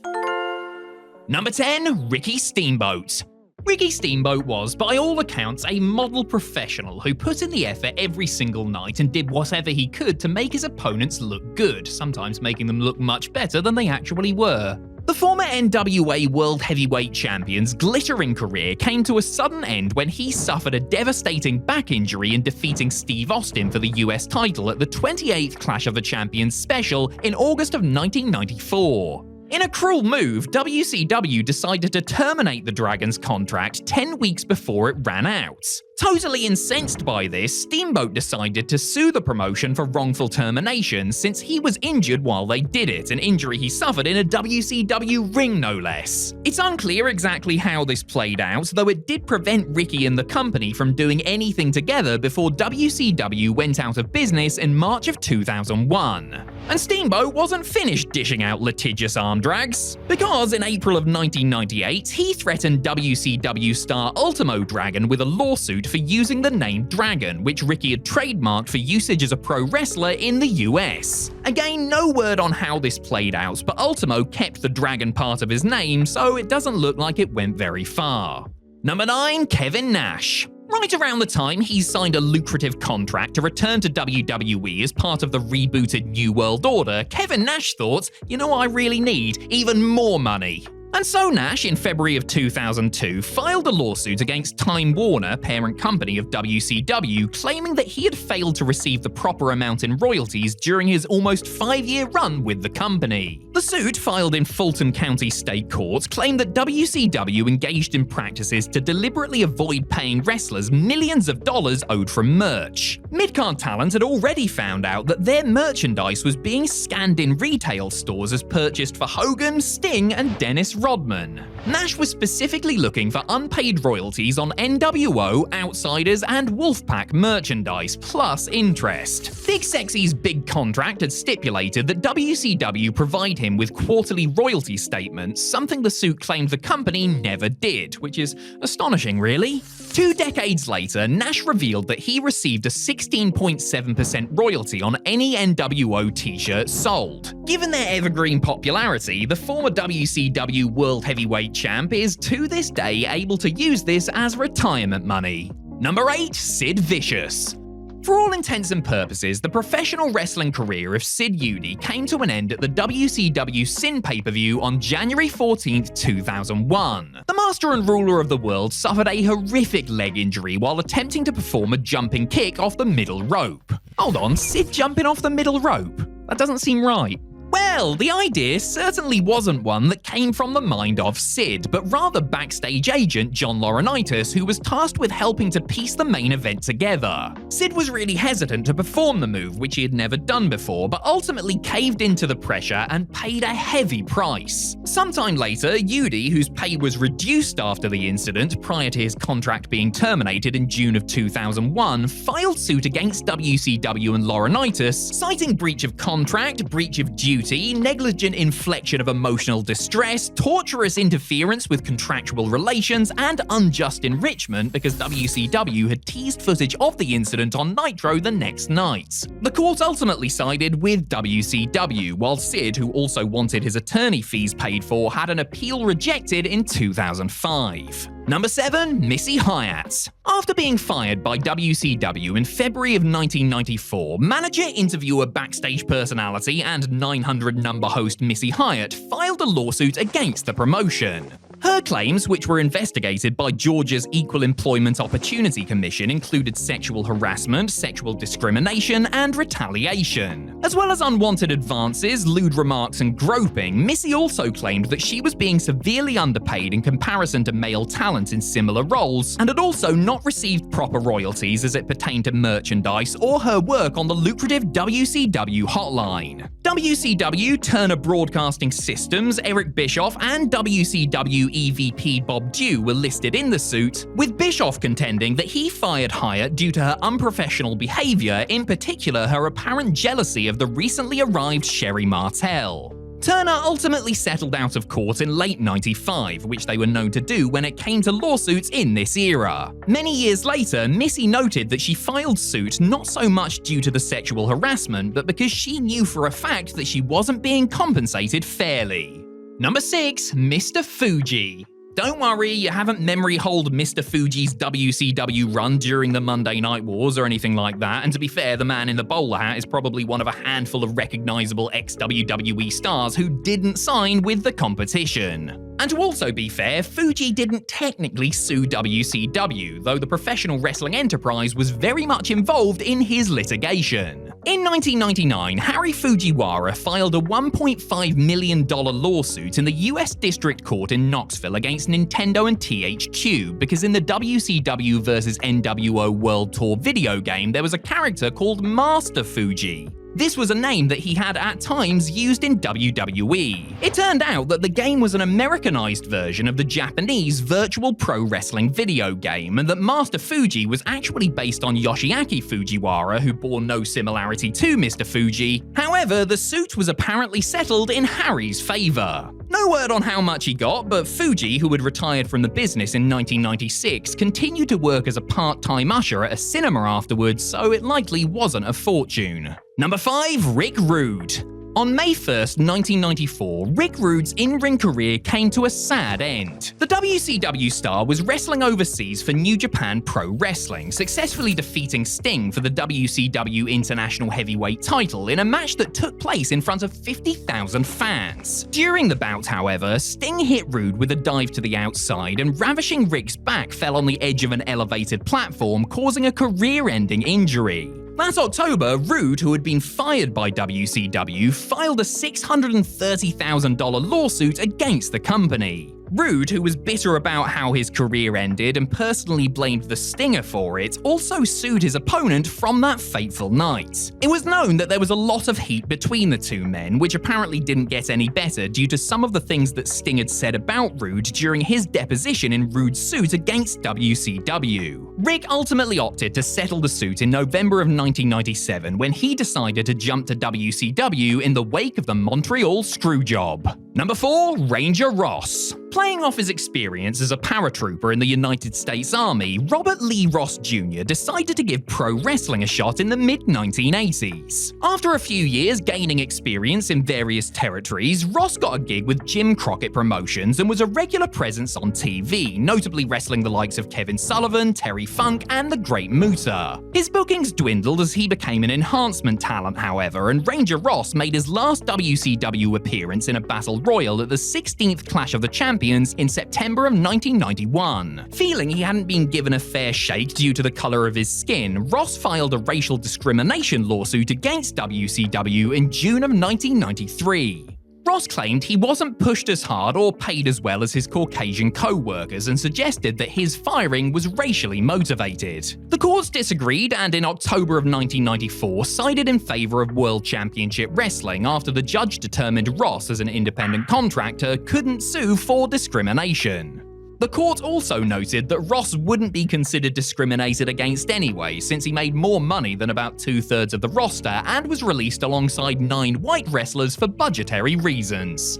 Number 10, Ricky Steamboat. Ricky Steamboat was, by all accounts, a model professional who put in the effort every single night and did whatever he could to make his opponents look good, sometimes making them look much better than they actually were. The former NWA World Heavyweight Champion's glittering career came to a sudden end when he suffered a devastating back injury in defeating Steve Austin for the US title at the 28th Clash of the Champions special in August of 1994. In a cruel move, WCW decided to terminate the Dragon's contract 10 weeks before it ran out. Totally incensed by this, Steamboat decided to sue the promotion for wrongful termination since he was injured while they did it, an injury he suffered in a WCW ring no less. It's unclear exactly how this played out, though it did prevent Ricky and the company from doing anything together before WCW went out of business in March of 2001. And Steamboat wasn't finished dishing out litigious arm drags, because in April of 1998, he threatened WCW star Ultimo Dragon with a lawsuit for using the name Dragon, which Ricky had trademarked for usage as a pro wrestler in the US. Again, no word on how this played out, but Ultimo kept the Dragon part of his name, so it doesn't look like it went very far. Number 9, Kevin Nash. Right around the time he signed a lucrative contract to return to WWE as part of the rebooted New World Order, Kevin Nash thought, you know what I really need? Even more money. And so Nash, in February of 2002, filed a lawsuit against Time Warner, parent company of WCW, claiming that he had failed to receive the proper amount in royalties during his almost 5-year run with the company. The suit, filed in Fulton County State Court, claimed that WCW engaged in practices to deliberately avoid paying wrestlers millions of dollars owed from merch. Midcard talent had already found out that their merchandise was being scanned in retail stores as purchased for Hogan, Sting, and Dennis Rodman. Nash was specifically looking for unpaid royalties on NWO, Outsiders, and Wolfpack merchandise, plus interest. Big Sexy's big contract had stipulated that WCW provide him with quarterly royalty statements, something the suit claimed the company never did, which is astonishing, really. 2 decades later, Nash revealed that he received a 16.7% royalty on any NWO t-shirt sold. Given their evergreen popularity, the former WCW World Heavyweight Champ is to this day able to use this as retirement money. Number 8, Sid Vicious. For all intents and purposes, the professional wrestling career of Sid Eudy came to an end at the WCW Sin pay-per-view on January 14, 2001. The master and ruler of the world suffered a horrific leg injury while attempting to perform a jumping kick off the middle rope. Hold on, Sid jumping off the middle rope? That doesn't seem right. Well, the idea certainly wasn't one that came from the mind of Sid, but rather backstage agent John Laurinaitis, who was tasked with helping to piece the main event together. Sid was really hesitant to perform the move, which he had never done before, but ultimately caved into the pressure and paid a heavy price. Sometime later, Yudi, whose pay was reduced after the incident prior to his contract being terminated in June of 2001, filed suit against WCW and Laurinaitis, citing breach of contract, breach of duty, negligent infliction of emotional distress, torturous interference with contractual relations, and unjust enrichment because WCW had teased footage of the incident on Nitro the next night. The court ultimately sided with WCW, while Sid, who also wanted his attorney fees paid for, had an appeal rejected in 2005. Number 7. Missy Hyatt. After being fired by WCW in February of 1994, manager, interviewer, backstage personality, and 900 number host Missy Hyatt filed a lawsuit against the promotion. Her claims, which were investigated by Georgia's Equal Employment Opportunity Commission, included sexual harassment, sexual discrimination, and retaliation. As well as unwanted advances, lewd remarks, and groping, Missy also claimed that she was being severely underpaid in comparison to male talent in similar roles, and had also not received proper royalties as it pertained to merchandise or her work on the lucrative WCW hotline. WCW, Turner Broadcasting Systems, Eric Bischoff, and WCW EVP Bob Dew were listed in the suit, with Bischoff contending that he fired Hyatt due to her unprofessional behavior, in particular her apparent jealousy of the recently arrived Sherry Martel. Turner ultimately settled out of court in late '95, which they were known to do when it came to lawsuits in this era. Many years later, Missy noted that she filed suit not so much due to the sexual harassment, but because she knew for a fact that she wasn't being compensated fairly. Number 6. Mr. Fuji. Don't worry, you haven't memory-holed Mr. Fuji's WCW run during the Monday Night Wars or anything like that, and to be fair, the man in the bowler hat is probably one of a handful of recognizable ex-WWE stars who didn't sign with the competition. And to also be fair, Fuji didn't technically sue WCW, though the professional wrestling enterprise was very much involved in his litigation. In 1999, Harry Fujiwara filed a $1.5 million lawsuit in the US District Court in Knoxville against Nintendo and THQ because in the WCW vs NWO World Tour video game there was a character called Master Fuji. This was a name that he had at times used in WWE. It turned out that the game was an Americanized version of the Japanese Virtual Pro Wrestling video game, and that Master Fuji was actually based on Yoshiaki Fujiwara, who bore no similarity to Mr. Fuji. However, the suit was apparently settled in Harry's favor. No word on how much he got, but Fuji, who had retired from the business in 1996, continued to work as a part-time usher at a cinema afterwards, so it likely wasn't a fortune. Number 5. Rick Rude. On May 1st, 1994, Rick Rude's in-ring career came to a sad end. The WCW star was wrestling overseas for New Japan Pro Wrestling, successfully defeating Sting for the WCW International Heavyweight title in a match that took place in front of 50,000 fans. During the bout, however, Sting hit Rude with a dive to the outside, and ravishing Rick's back fell on the edge of an elevated platform, causing a career-ending injury. That October, Rude, who had been fired by WCW, filed a $630,000 lawsuit against the company. Rude, who was bitter about how his career ended and personally blamed the Stinger for it, also sued his opponent from that fateful night. It was known that there was a lot of heat between the two men, which apparently didn't get any better due to some of the things that Sting had said about Rude during his deposition in Rude's suit against WCW. Rick ultimately opted to settle the suit in November of 1997 when he decided to jump to WCW in the wake of the Montreal Screwjob. Number 4. Ranger Ross. Playing off his experience as a paratrooper in the United States Army, Robert Lee Ross Jr. decided to give pro wrestling a shot in the mid-1980s. After a few years gaining experience in various territories, Ross got a gig with Jim Crockett Promotions and was a regular presence on TV, notably wrestling the likes of Kevin Sullivan, Terry Funk, and the Great Muta. His bookings dwindled as he became an enhancement talent, however, and Ranger Ross made his last WCW appearance in a battle royal at the 16th Clash of the Champions champions in September of 1991. Feeling he hadn't been given a fair shake due to the color of his skin, Ross filed a racial discrimination lawsuit against WCW in June of 1993. Ross claimed he wasn't pushed as hard or paid as well as his Caucasian co-workers and suggested that his firing was racially motivated. The courts disagreed and in October of 1994 sided in favor of World Championship Wrestling after the judge determined Ross, as an independent contractor, couldn't sue for discrimination. The court also noted that Ross wouldn't be considered discriminated against anyway, since he made more money than about 2/3 of the roster and was released alongside 9 white wrestlers for budgetary reasons.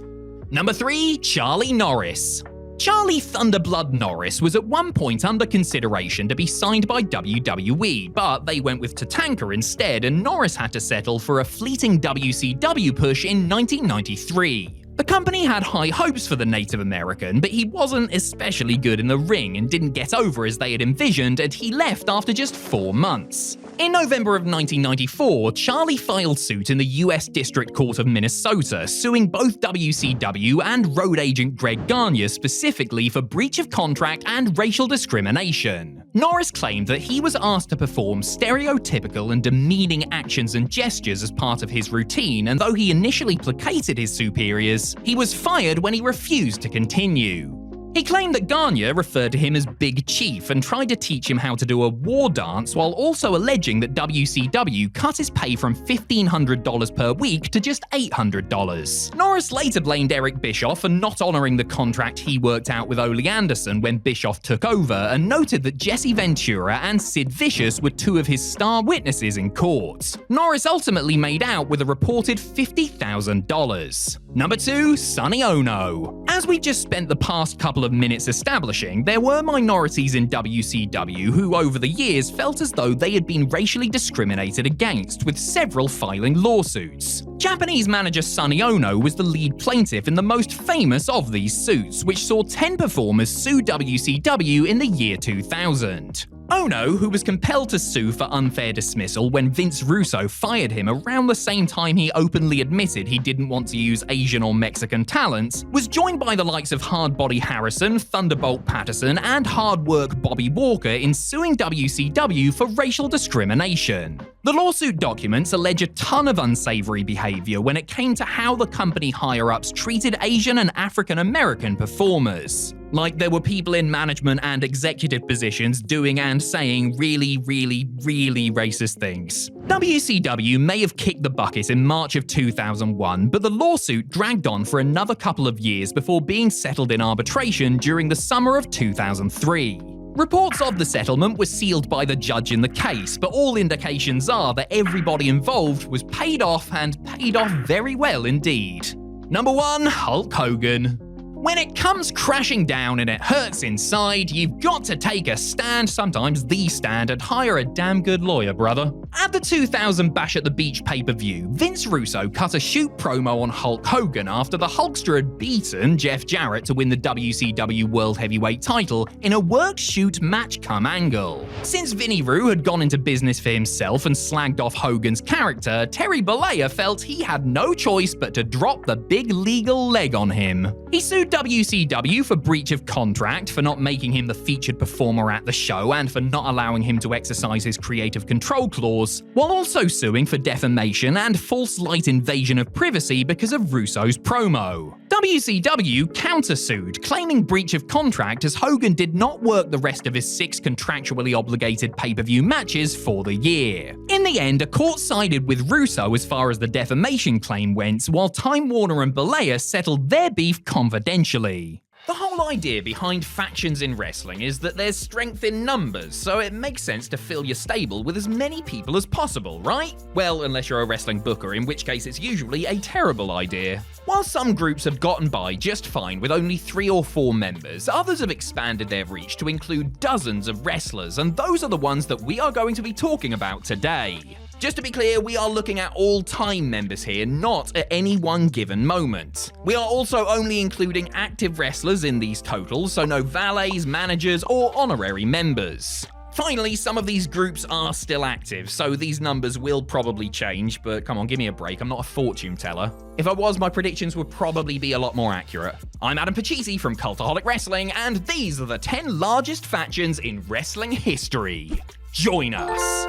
Number 3. Charlie Norris. Charlie Thunderblood Norris was at one point under consideration to be signed by WWE, but they went with Tatanka instead, and Norris had to settle for a fleeting WCW push in 1993. The company had high hopes for the Native American, but he wasn't especially good in the ring and didn't get over as they had envisioned, and he left after just 4 months. In November of 1994, Charlie filed suit in the US District Court of Minnesota, suing both WCW and road agent Greg Gagne specifically for breach of contract and racial discrimination. Norris claimed that he was asked to perform stereotypical and demeaning actions and gestures as part of his routine, and though he initially placated his superiors, he was fired when he refused to continue. He claimed that Gagne referred to him as Big Chief and tried to teach him how to do a war dance, while also alleging that WCW cut his pay from $1,500 per week to just $800. Norris later blamed Eric Bischoff for not honoring the contract he worked out with Ole Anderson when Bischoff took over, and noted that Jesse Ventura and Sid Vicious were 2 of his star witnesses in court. Norris ultimately made out with a reported $50,000. Number 2. Sonny Ono. As we just spent the past couple of minutes establishing, there were minorities in WCW who over the years felt as though they had been racially discriminated against, with several filing lawsuits. Japanese manager Sonny Ono was the lead plaintiff in the most famous of these suits, which saw 10 performers sue WCW in the year 2000. Ono, who was compelled to sue for unfair dismissal when Vince Russo fired him around the same time he openly admitted he didn't want to use Asian or Mexican talent, was joined by the likes of Hardbody Harrison, Thunderbolt Patterson, and Hard Work Bobby Walker in suing WCW for racial discrimination. The lawsuit documents allege a ton of unsavory behavior when it came to how the company higher-ups treated Asian and African American performers. Like, there were people in management and executive positions doing and saying really racist things. WCW may have kicked the bucket in March of 2001, but the lawsuit dragged on for another couple of years before being settled in arbitration during the summer of 2003. Reports of the settlement were sealed by the judge in the case, but all indications are that everybody involved was paid off, and paid off very well indeed. Number 1. Hulk Hogan. When it comes crashing down and it hurts inside, you've got to take a stand, sometimes the stand, and hire a damn good lawyer, brother. At the 2000 Bash at the Beach pay-per-view, Vince Russo cut a shoot promo on Hulk Hogan after the Hulkster had beaten Jeff Jarrett to win the WCW World Heavyweight title in a worked shoot match come angle. Since Vinny Roo had gone into business for himself and slagged off Hogan's character, Terry Bollea felt he had no choice but to drop the big legal leg on him. He sued WCW for breach of contract, for not making him the featured performer at the show, and for not allowing him to exercise his creative control clause, while also suing for defamation and false light invasion of privacy because of Russo's promo. WCW countersued, claiming breach of contract as Hogan did not work the rest of his 6 contractually obligated pay-per-view matches for the year. In the end, a court sided with Russo as far as the defamation claim went, while Time Warner and Bollea settled their beef confidentially. The whole idea behind factions in wrestling is that there's strength in numbers, so it makes sense to fill your stable with as many people as possible, right? Well, unless you're a wrestling booker, in which case it's usually a terrible idea. While some groups have gotten by just fine with only 3 or 4 members, others have expanded their reach to include dozens of wrestlers, and those are the ones that we are going to be talking about today. Just to be clear, we are looking at all-time members here, not at any one given moment. We are also only including active wrestlers in these totals, so no valets, managers, or honorary members. Finally, some of these groups are still active, so these numbers will probably change, but come on, give me a break, I'm not a fortune teller. If I was, my predictions would probably be a lot more accurate. I'm Adam Pachisi from Cultaholic Wrestling, and these are the 10 largest factions in wrestling history. Join us!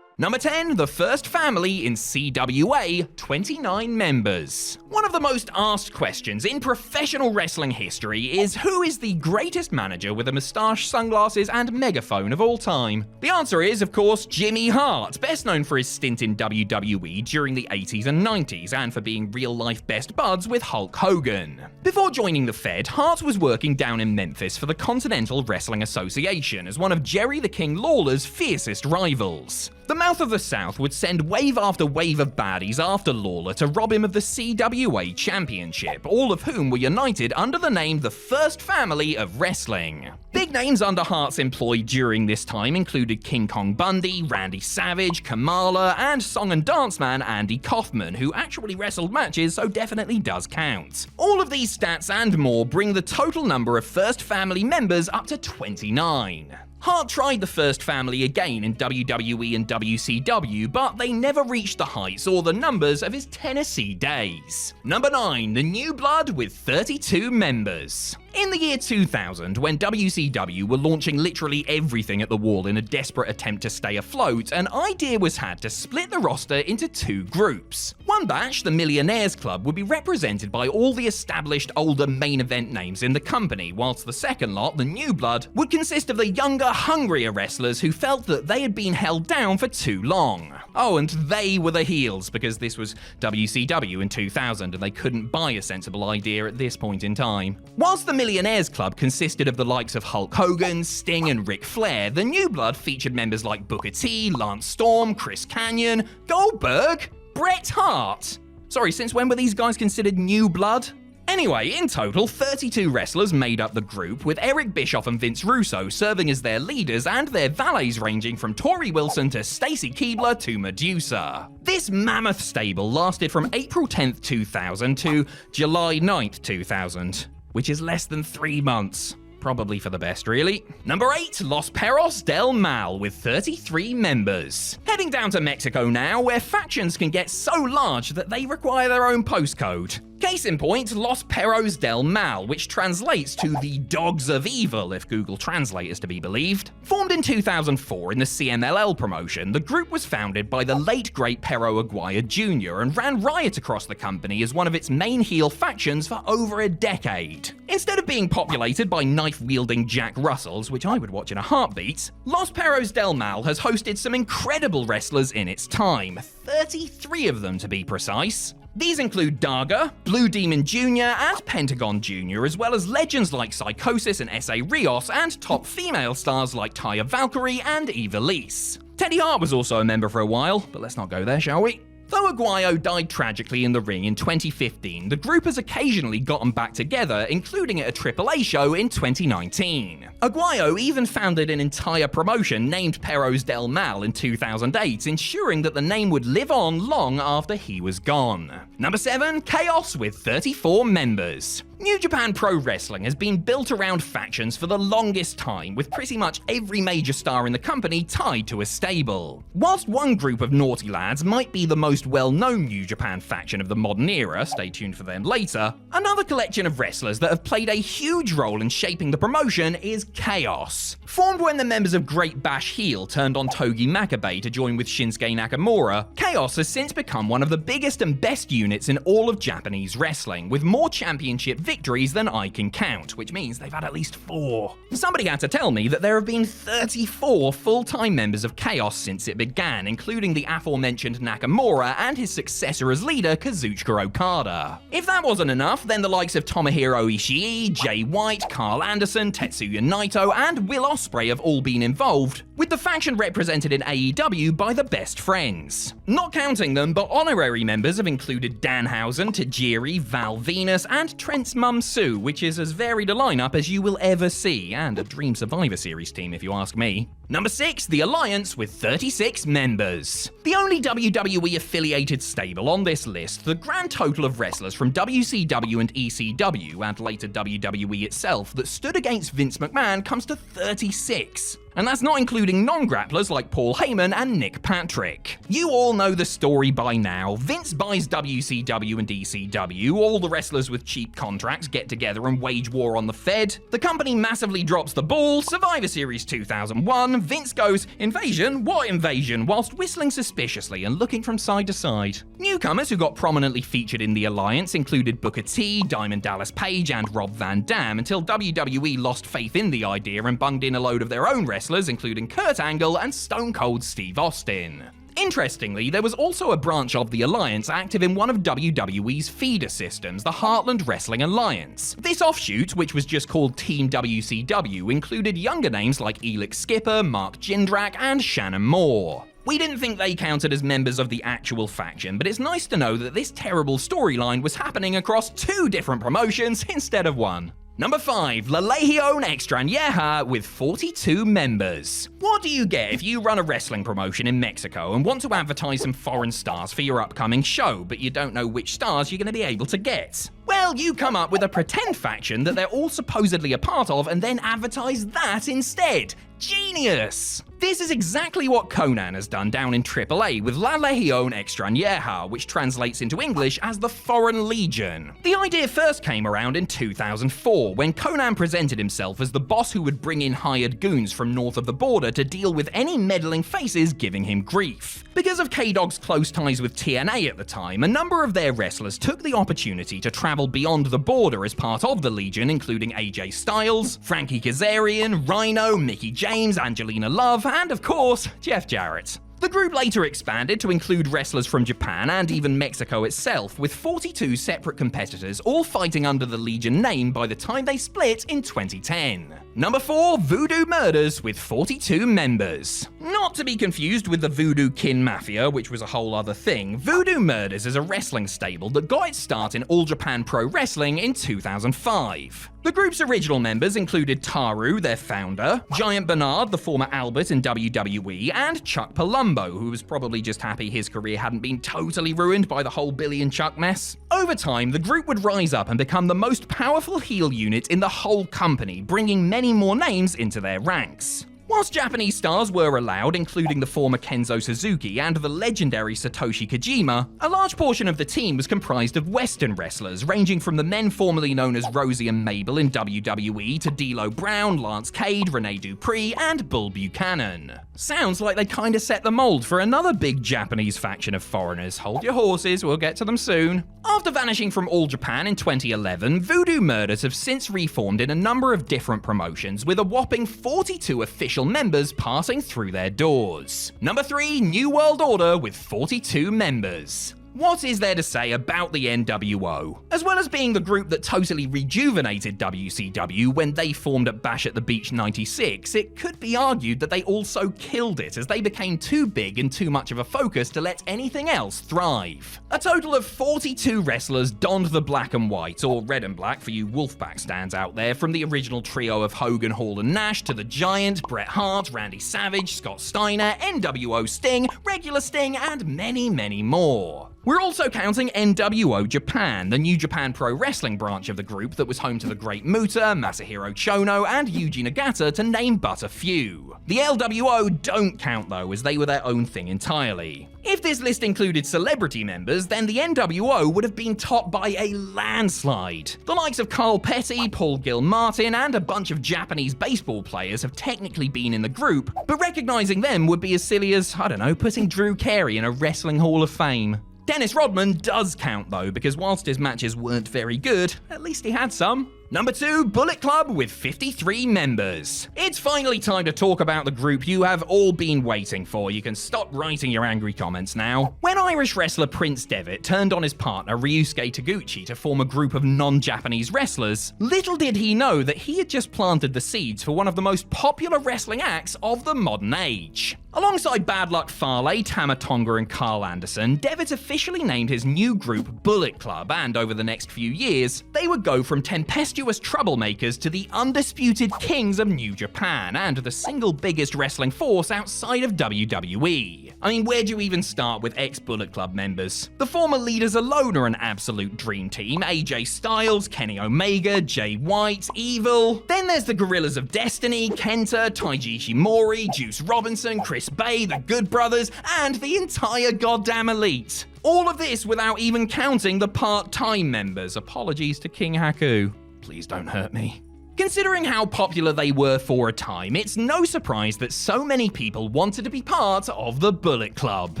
Number 10, the first family in CWA, 29 members. One of the most asked questions in professional wrestling history is who is the greatest manager with a moustache, sunglasses, and megaphone of all time? The answer is, of course, Jimmy Hart, best known for his stint in WWE during the 80s and 90s, and for being real-life best buds with Hulk Hogan. Before joining the Fed, Hart was working down in Memphis for the Continental Wrestling Association as one of Jerry the King Lawler's fiercest rivals. The Mouth of the South would send wave after wave of baddies after Lawler to rob him of the CWA Championship, all of whom were united under the name the First Family of Wrestling. Big names under Hart's employ during this time included King Kong Bundy, Randy Savage, Kamala, and song and dance man Andy Kaufman, who actually wrestled matches, so definitely does count. All of these stats and more bring the total number of First Family members up to 29. Hart tried the First Family again in WWE and WCW, but they never reached the heights or the numbers of his Tennessee days. Number 9, the New Blood with 32 members. In the year 2000, when WCW were launching literally everything at the wall in a desperate attempt to stay afloat, an idea was had to split the roster into 2 groups. One batch, the Millionaires Club, would be represented by all the established older main event names in the company, whilst the second lot, the New Blood, would consist of the younger, hungrier wrestlers who felt that they had been held down for too long. Oh, and they were the heels, because this was WCW in 2000 and they couldn't buy a sensible idea at this point in time. Whilst the Millionaires Club consisted of the likes of Hulk Hogan, Sting, and Ric Flair, the New Blood featured members like Booker T, Lance Storm, Chris Kanyon, Goldberg, Bret Hart. Sorry, since when were these guys considered New Blood? Anyway, in total, 32 wrestlers made up the group, with Eric Bischoff and Vince Russo serving as their leaders and their valets ranging from Tori Wilson to Stacy Keibler to Medusa. This mammoth stable lasted from April 10th, 2000 to July 9th, 2000, which is less than 3 months. Probably for the best, really. Number 8, Los Perros del Mal with 33 members. Heading down to Mexico now, where factions can get so large that they require their own postcode. Case in point, Los Perros del Mal, which translates to the Dogs of Evil, if Google Translate is to be believed. Formed in 2004 in the CMLL promotion, the group was founded by the late great Perro Aguirre Jr. and ran riot across the company as one of its main heel factions for over a decade. Instead of being populated by knife-wielding Jack Russells, which I would watch in a heartbeat, Los Perros del Mal has hosted some incredible wrestlers in its time, 33 of them to be precise. These include Daga, Blue Demon Jr., and Pentagon Jr., as well as legends like Psychosis and S.A. Rios, and top female stars like Taya Valkyrie and Ivelisse. Teddy Hart was also a member for a while, but let's not go there, shall we? Though Aguayo died tragically in the ring in 2015, the group has occasionally gotten back together, including at a AAA show in 2019. Aguayo even founded an entire promotion named Perros del Mal in 2008, ensuring that the name would live on long after he was gone. Number 7, Chaos with 34 members. New Japan Pro Wrestling has been built around factions for the longest time, with pretty much every major star in the company tied to a stable. Whilst one group of naughty lads might be the most well-known New Japan faction of the modern era, stay tuned for them later, another collection of wrestlers that have played a huge role in shaping the promotion is Chaos. Formed when the members of Great Bash Heel turned on Togi Makabe to join with Shinsuke Nakamura, Chaos has since become one of the biggest and best units in all of Japanese wrestling, with more championship victories than I can count, which means they've had at least 4. Somebody had to tell me that there have been 34 full-time members of Chaos since it began, including the aforementioned Nakamura and his successor as leader, Kazuchika Okada. If that wasn't enough, then the likes of Tomohiro Ishii, Jay White, Carl Anderson, Tetsuya Naito, and Will Ospreay have all been involved, with the faction represented in AEW by the Best Friends. Not counting them, but honorary members have included Danhausen, Tajiri, Val Venus, and Trent's mum Sue, which is as varied a lineup as you will ever see, and a Dream Survivor Series team if you ask me. Number 6, the Alliance with 36 members. The only WWE affiliated stable on this list, the grand total of wrestlers from WCW and ECW, and later WWE itself, that stood against Vince McMahon comes to 36. And that's not including non-grapplers like Paul Heyman and Nick Patrick. You all know the story by now. Vince buys WCW and ECW, all the wrestlers with cheap contracts get together and wage war on the Fed. The company massively drops the ball, Survivor Series 2001, Vince goes, "Invasion? What invasion?" whilst whistling suspiciously and looking from side to side. Newcomers who got prominently featured in the alliance included Booker T, Diamond Dallas Page, and Rob Van Dam until WWE lost faith in the idea and bunged in a load of their own wrestlers, including Kurt Angle and Stone Cold Steve Austin. Interestingly, there was also a branch of the Alliance active in one of WWE's feeder systems, the Heartland Wrestling Alliance. This offshoot, which was just called Team WCW, included younger names like Elix Skipper, Mark Jindrak, and Shannon Moore. We didn't think they counted as members of the actual faction, but it's nice to know that this terrible storyline was happening across 2 different promotions instead of 1. Number 5, La Legion Extranjera with 42 members. What do you get if you run a wrestling promotion in Mexico and want to advertise some foreign stars for your upcoming show, but you don't know which stars you're going to be able to get? Well, you come up with a pretend faction that they're all supposedly a part of and then advertise that instead. Genius! This is exactly what Conan has done down in AAA with La Legion Extranjera, which translates into English as the Foreign Legion. The idea first came around in 2004, when Conan presented himself as the boss who would bring in hired goons from north of the border to deal with any meddling faces giving him grief. Because of K-Dog's close ties with TNA at the time, a number of their wrestlers took the opportunity to travel beyond the border as part of the Legion, including AJ Styles, Frankie Kazarian, Rhino, Mickie James, Angelina Love, and of course, Jeff Jarrett. The group later expanded to include wrestlers from Japan and even Mexico itself, with 42 separate competitors all fighting under the Legion name by the time they split in 2010. Number 4, Voodoo Murders with 42 members. Not to be confused with the Voodoo Kin Mafia, which was a whole other thing, Voodoo Murders is a wrestling stable that got its start in All Japan Pro Wrestling in 2005. The group's original members included Taru, their founder, Giant Bernard, the former Albert in WWE, and Chuck Palumbo, who was probably just happy his career hadn't been totally ruined by the whole Billy and Chuck mess. Over time, the group would rise up and become the most powerful heel unit in the whole company, bringing many more names into their ranks. Whilst Japanese stars were allowed, including the former Kenzo Suzuki and the legendary Satoshi Kojima, a large portion of the team was comprised of Western wrestlers, ranging from the men formerly known as Rosie and Mabel in WWE to D'Lo Brown, Lance Cade, Rene Dupree, and Bull Buchanan. Sounds like they kinda set the mold for another big Japanese faction of foreigners. Hold your horses, we'll get to them soon. After vanishing from All Japan in 2011, Voodoo Murders have since reformed in a number of different promotions, with a whopping 42 official members passing through their doors. Number 3, New World Order with 42 members. What is there to say about the NWO? As well as being the group that totally rejuvenated WCW when they formed at Bash at the Beach 96, it could be argued that they also killed it as they became too big and too much of a focus to let anything else thrive. A total of 42 wrestlers donned the black and white, or red and black for you Wolfpack stands out there, from the original trio of Hogan, Hall and Nash to the Giant, Bret Hart, Randy Savage, Scott Steiner, NWO Sting, Regular Sting, and many, many more. We're also counting NWO Japan, the New Japan Pro Wrestling branch of the group that was home to the Great Muta, Masahiro Chono, and Yuji Nagata, to name but a few. The LWO don't count though, as they were their own thing entirely. If this list included celebrity members, then the NWO would have been topped by a landslide. The likes of Carl Petty, Paul Gilmartin, and a bunch of Japanese baseball players have technically been in the group, but recognizing them would be as silly as, I don't know, putting Drew Carey in a Wrestling Hall of Fame. Dennis Rodman does count though, because whilst his matches weren't very good, at least he had some. Number 2, Bullet Club with 53 members. It's finally time to talk about the group you have all been waiting for. You can stop writing your angry comments now. When Irish wrestler Prince Devitt turned on his partner Ryusuke Taguchi to form a group of non-Japanese wrestlers, little did he know that he had just planted the seeds for one of the most popular wrestling acts of the modern age. Alongside Bad Luck Fale, Tama Tonga and Carl Anderson, Devitt officially named his new group Bullet Club, and over the next few years, they would go from tempestuous troublemakers to the undisputed kings of New Japan, and the single biggest wrestling force outside of WWE. I mean, where do you even start with ex-Bullet Club members? The former leaders alone are an absolute dream team: AJ Styles, Kenny Omega, Jay White, Evil. Then there's the Gorillas of Destiny, Kenta, Taiji Ishimori, Juice Robinson, Chris Bay, the Good Brothers, and the entire goddamn Elite. All of this without even counting the part-time members. Apologies to King Haku. Please don't hurt me. Considering how popular they were for a time, it's no surprise that so many people wanted to be part of the Bullet Club.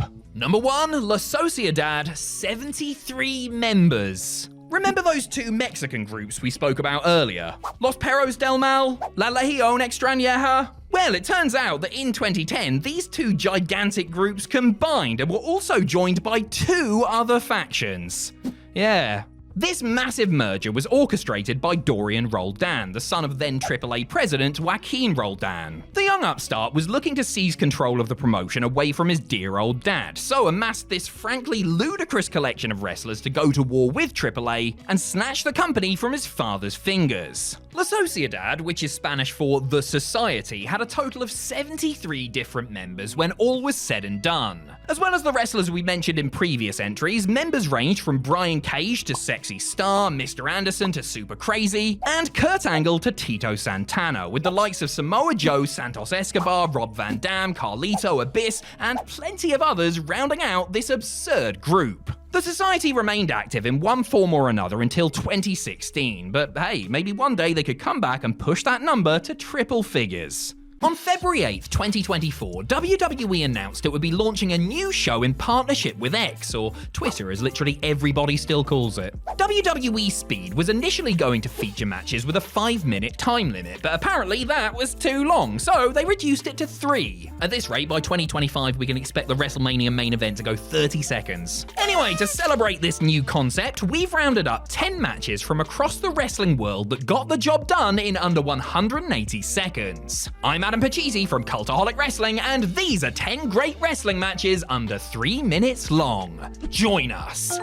Number 1, La Sociedad, 73 members. Remember those two Mexican groups we spoke about earlier? Los Perros del Mal? La Legión Extranjera? Well, it turns out that in 2010, these two gigantic groups combined and were also joined by 2 other factions. Yeah. This massive merger was orchestrated by Dorian Roldan, the son of then AAA president Joaquin Roldan. The young upstart was looking to seize control of the promotion away from his dear old dad, so amassed this frankly ludicrous collection of wrestlers to go to war with AAA and snatch the company from his father's fingers. La Sociedad, which is Spanish for The Society, had a total of 73 different members when all was said and done. As well as the wrestlers we mentioned in previous entries, members ranged from Brian Cage to Sexy Star, Mr. Anderson to Super Crazy, and Kurt Angle to Tito Santana, with the likes of Samoa Joe, Santos Escobar, Rob Van Dam, Carlito, Abyss, and plenty of others rounding out this absurd group. The society remained active in one form or another until 2016, but hey, maybe one day they could come back and push that number to triple figures. On February 8th, 2024, WWE announced it would be launching a new show in partnership with X, or Twitter as literally everybody still calls it. WWE Speed was initially going to feature matches with a 5-minute time limit, but apparently that was too long, so they reduced it to 3. At this rate, by 2025 we can expect the WrestleMania main event to go 30 seconds. Anyway, to celebrate this new concept, we've rounded up 10 matches from across the wrestling world that got the job done in under 180 seconds. I'm Adam Pachisi from Cultaholic Wrestling, and these are 10 great wrestling matches under 3 minutes long. Join us!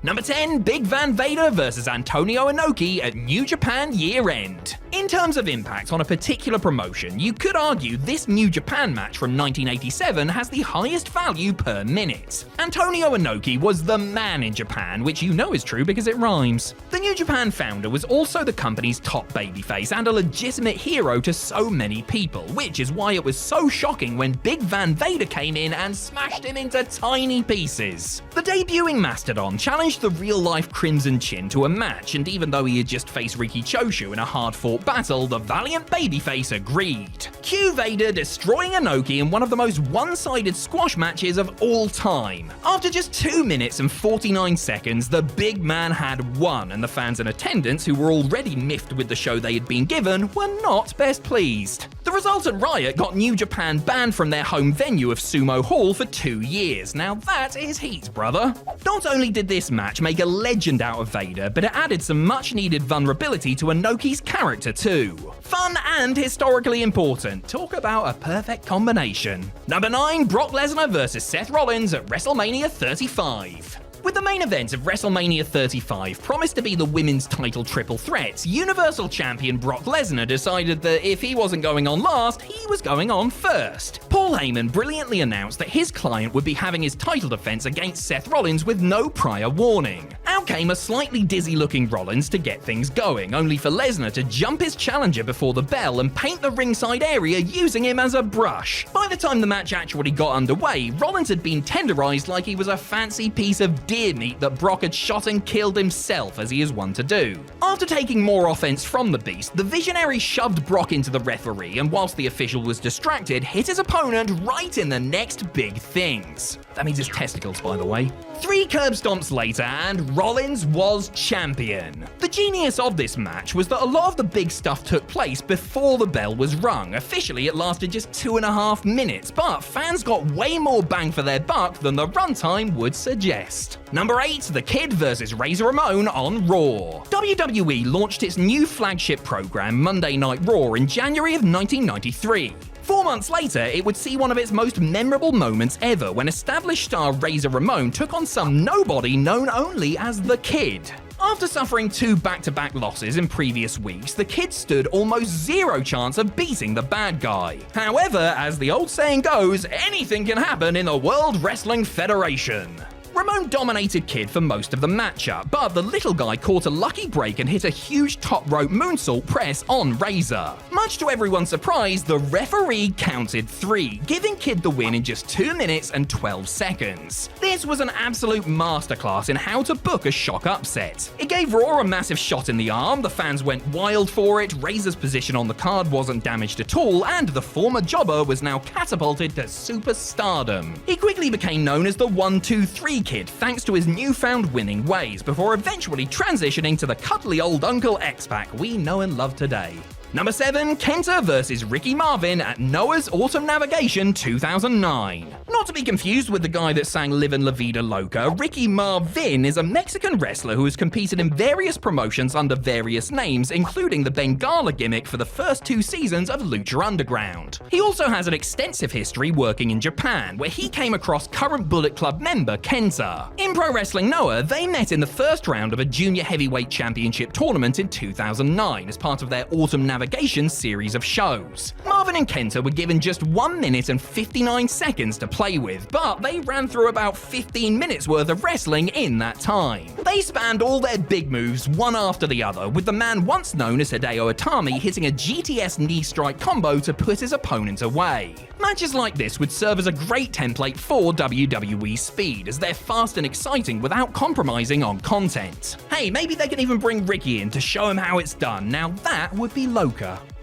Number 10, Big Van Vader vs Antonio Inoki at New Japan Year End. In terms of impact on a particular promotion, you could argue this New Japan match from 1987 has the highest value per minute. Antonio Inoki was the man in Japan, which you know is true because it rhymes. The New Japan founder was also the company's top babyface and a legitimate hero to so many people, which is why it was so shocking when Big Van Vader came in and smashed him into tiny pieces. The debuting Mastodon challenged the real-life Crimson Chin to a match, and even though he had just faced Riki Choshu in a hard-fought battle, the valiant babyface agreed. Cue Vader destroying Inoki in one of the most one-sided squash matches of all time. After just 2 minutes and 49 seconds, the big man had won, and the fans in attendance, who were already miffed with the show they had been given, were not best pleased. The resultant riot got New Japan banned from their home venue of Sumo Hall for 2 years. Now that is heat, brother. Not only did this match make a legend out of Vader, but it added some much-needed vulnerability to Inoki's character too. Fun and historically important. Talk about a perfect combination. Number 9, Brock Lesnar vs Seth Rollins at WrestleMania 35. With the main event of WrestleMania 35 promised to be the women's title triple threat, Universal Champion Brock Lesnar decided that if he wasn't going on last, he was going on first. Paul Heyman brilliantly announced that his client would be having his title defense against Seth Rollins with no prior warning. Out came a slightly dizzy-looking Rollins to get things going, only for Lesnar to jump his challenger before the bell and paint the ringside area using him as a brush. By the time the match actually got underway, Rollins had been tenderized like he was a fancy piece of deer meat that Brock had shot and killed himself, as he is wont to do. After taking more offense from the beast, the Visionary shoved Brock into the referee, and whilst the official was distracted, hit his opponent right in the next big things. That means his testicles, by the way. 3 curb stomps later, and Rollins was champion. The genius of this match was that a lot of the big stuff took place before the bell was rung. Officially, it lasted just 2.5 minutes, but fans got way more bang for their buck than the runtime would suggest. Number 8, The Kid vs Razor Ramon on Raw. WWE launched its new flagship program, Monday Night Raw, in January of 1993. 4 months later, it would see one of its most memorable moments ever when established star Razor Ramon took on some nobody known only as The Kid. After suffering 2 back-to-back losses in previous weeks, the Kid stood almost zero chance of beating the bad guy. However, as the old saying goes, anything can happen in the World Wrestling Federation. Ramon dominated Kid for most of the matchup, but the little guy caught a lucky break and hit a huge top rope moonsault press on Razor. Much to everyone's surprise, the referee counted 3, giving Kid the win in just 2 minutes and 12 seconds. This was an absolute masterclass in how to book a shock upset. It gave Raw a massive shot in the arm, the fans went wild for it, Razor's position on the card wasn't damaged at all, and the former jobber was now catapulted to superstardom. He quickly became known as the 1-2-3 Kid thanks to his newfound winning ways, before eventually transitioning to the cuddly old Uncle X-Pac we know and love today. Number 7, Kenta vs. Ricky Marvin at Noah's Autumn Navigation 2009. Not to be confused with the guy that sang Livin' La Vida Loca, Ricky Marvin is a Mexican wrestler who has competed in various promotions under various names, including the Bengala gimmick for the first 2 seasons of Lucha Underground. He also has an extensive history working in Japan, where he came across current Bullet Club member Kenta. In Pro Wrestling Noah, they met in the first round of a Junior Heavyweight Championship tournament in 2009 as part of their Autumn Navigation series of shows. Marvin and Kenta were given just 1 minute and 59 seconds to play with, but they ran through about 15 minutes worth of wrestling in that time. They spanned all their big moves one after the other, with the man once known as Hideo Itami hitting a GTS knee strike combo to put his opponent away. Matches like this would serve as a great template for WWE Speed, as they're fast and exciting without compromising on content. Hey, maybe they can even bring Ricky in to show him how it's done. Now that would be Loca.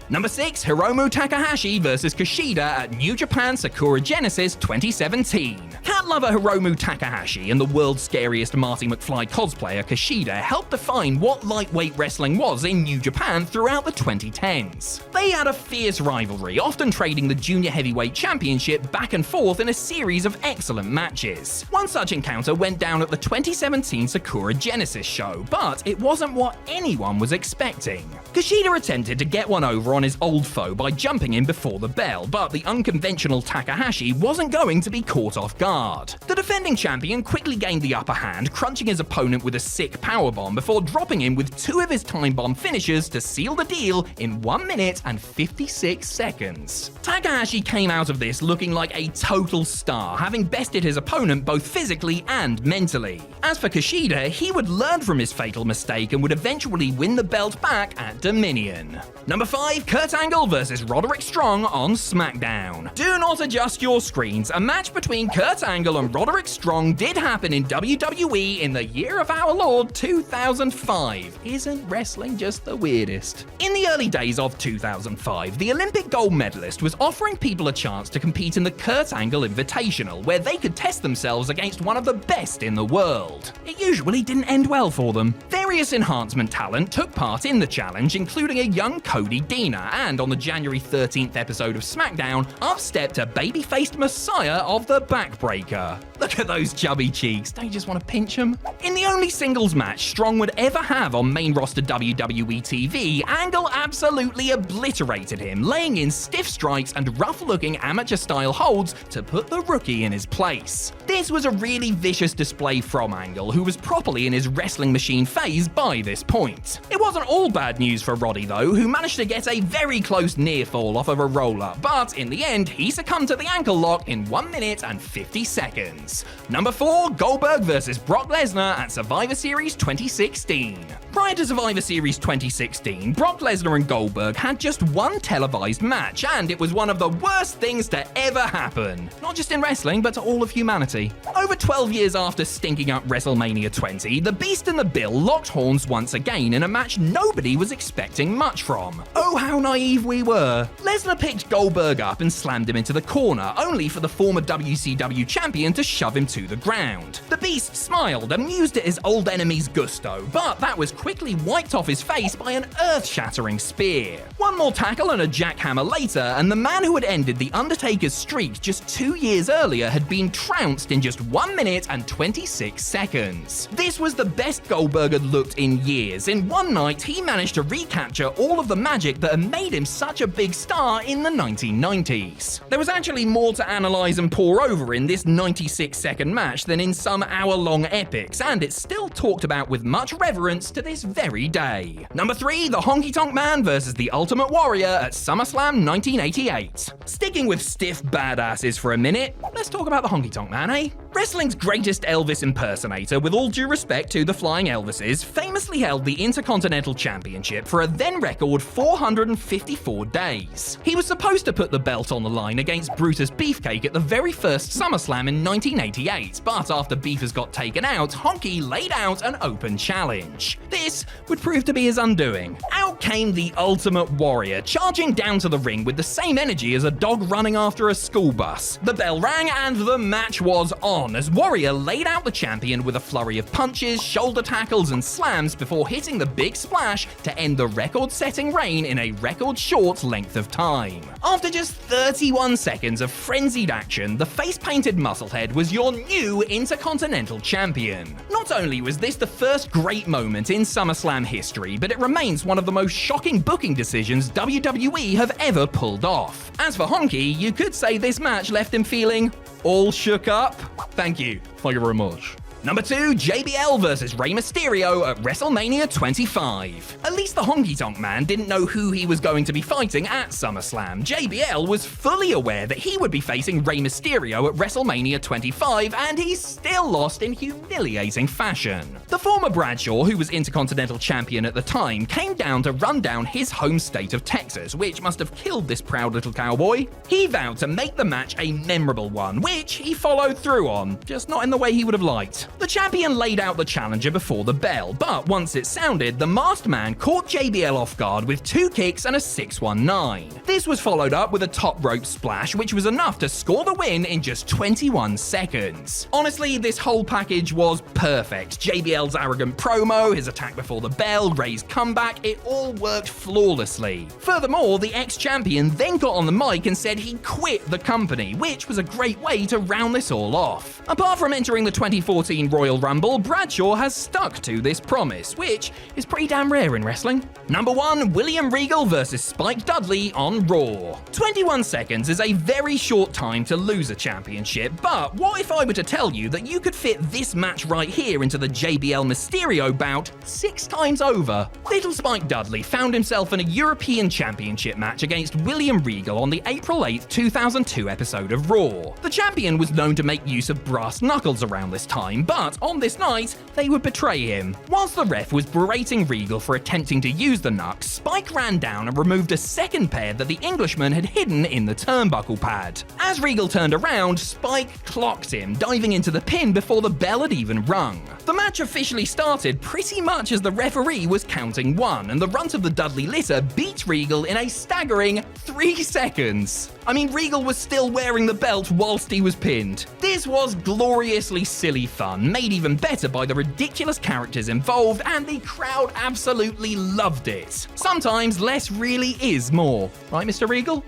Number 6, Hiromu Takahashi vs. Kushida at New Japan Sakura Genesis 2017. Cat lover Hiromu Takahashi and the world's scariest Marty McFly cosplayer Kushida helped define what lightweight wrestling was in New Japan throughout the 2010s. They had a fierce rivalry, often trading the Junior Heavyweight Championship back and forth in a series of excellent matches. One such encounter went down at the 2017 Sakura Genesis show, but it wasn't what anyone was expecting. Kushida attempted to get one over on his old foe by jumping in before the bell, but the unconventional Takahashi wasn't going to be caught off guard. The defending champion quickly gained the upper hand, crunching his opponent with a sick powerbomb before dropping him with 2 of his time bomb finishers to seal the deal in 1 minute and 56 seconds. Takahashi came out of this looking like a total star, having bested his opponent both physically and mentally. As for Kushida, he would learn from his fatal mistake and would eventually win the belt back at Dominion. Number 5, Kurt Angle vs. Roderick Strong on SmackDown. Do not adjust your screens. A match between Kurt Angle and Roderick Strong did happen in WWE in the year of our Lord 2005. Isn't wrestling just the weirdest? In the early days of 2005, the Olympic gold medalist was offering people a chance to compete in the Kurt Angle Invitational, where they could test themselves against one of the best in the world. It usually didn't end well for them. Various enhancement talent took part in the challenge, including a young Cody Deaner, and on the January 13th episode of SmackDown, up stepped a baby-faced messiah of the Backbreaker. Look at those chubby cheeks, don't you just want to pinch them? In the only singles match Strong would ever have on main roster WWE TV, Angle absolutely obliterated him, laying in stiff strikes and rough-looking amateur-style holds to put the rookie in his place. This was a really vicious display from Angle, who was properly in his wrestling machine phase by this point. It wasn't all bad news for Roddy though, who managed to get a very close near fall off of a roll-up, but in the end, he succumbed to the ankle lock in 1 minute and 50 seconds. Number 4, Goldberg vs. Brock Lesnar at Survivor Series 2016. Prior to Survivor Series 2016, Brock Lesnar and Goldberg had just one televised match, and it was one of the worst things to ever happen. Not just in wrestling, but to all of humanity. Over 12 years after stinking up WrestleMania 20, the Beast and the Bill locked horns once again in a match nobody was expecting much from. Oh, how naive we were. Lesnar picked Goldberg up and slammed him into the corner, only for the former WCW champion to shove him to the ground. The Beast smiled, amused at his old enemy's gusto, but that was quickly wiped off his face by an earth-shattering spear. One more tackle and a jackhammer later, and the man who had ended The Undertaker's streak just 2 years earlier had been trounced in just 1 minute and 26 seconds. This was the best Goldberg had looked looked in years. In one night, he managed to recapture all of the magic that had made him such a big star in the 1990s. There was actually more to analyze and pore over in this 96-second match than in some hour-long epics, and it's still talked about with much reverence to this very day. Number 3, the Honky Tonk Man versus the Ultimate Warrior at SummerSlam 1988. Sticking with stiff badasses for a minute, let's talk about the Honky Tonk Man, eh? Wrestling's greatest Elvis impersonator, with all due respect to the Flying Elvises, famously held the Intercontinental Championship for a then-record 454 days. He was supposed to put the belt on the line against Brutus Beefcake at the very first SummerSlam in 1988, but after Beefers got taken out, Honky laid out an open challenge. This would prove to be his undoing. Out came the Ultimate Warrior, charging down to the ring with the same energy as a dog running after a school bus. The bell rang and the match was on, as Warrior laid out the champion with a flurry of punches, shoulder tackles, and slams before hitting the big splash to end the record-setting reign in a record-short length of time. After just 31 seconds of frenzied action, the face-painted musclehead was your new Intercontinental Champion. Not only was this the first great moment in SummerSlam history, but it remains one of the most shocking booking decisions WWE have ever pulled off. As for Honky, you could say this match left him feeling all shook up. Thank you very much. Number 2, JBL versus Rey Mysterio at WrestleMania 25. At least the Honky Tonk Man didn't know who he was going to be fighting at SummerSlam. JBL was fully aware that he would be facing Rey Mysterio at WrestleMania 25, and he still lost in humiliating fashion. The former Bradshaw, who was Intercontinental Champion at the time, came down to run down his home state of Texas, which must have killed this proud little cowboy. He vowed to make the match a memorable one, which he followed through on, just not in the way he would have liked. The champion laid out the challenger before the bell, but once it sounded, the masked man caught JBL off guard with 2 kicks and a 619. This was followed up with a top rope splash, which was enough to score the win in just 21 seconds. Honestly, this whole package was perfect. JBL's arrogant promo, his attack before the bell, Rey's comeback, it all worked flawlessly. Furthermore, the ex-champion then got on the mic and said he quit the company, which was a great way to round this all off. Apart from entering the 2014 Royal Rumble, Bradshaw has stuck to this promise, which is pretty damn rare in wrestling. Number 1, William Regal versus Spike Dudley on Raw. 21 seconds is a very short time to lose a championship, but what if I were to tell you that you could fit this match right here into the JBL Mysterio bout 6 times over? Little Spike Dudley found himself in a European Championship match against William Regal on the April 8, 2002 episode of Raw. The champion was known to make use of brass knuckles around this time, but on this night, they would betray him. Whilst the ref was berating Regal for attempting to use the knucks, Spike ran down and removed a second pair that the Englishman had hidden in the turnbuckle pad. As Regal turned around, Spike clocked him, diving into the pin before the bell had even rung. The match officially started pretty much as the referee was counting 1, and the runt of the Dudley litter beat Regal in a staggering 3 seconds. I mean, Regal was still wearing the belt whilst he was pinned. This was gloriously silly fun, made even better by the ridiculous characters involved, and the crowd absolutely loved it. Sometimes less really is more. Right, Mr. Regal?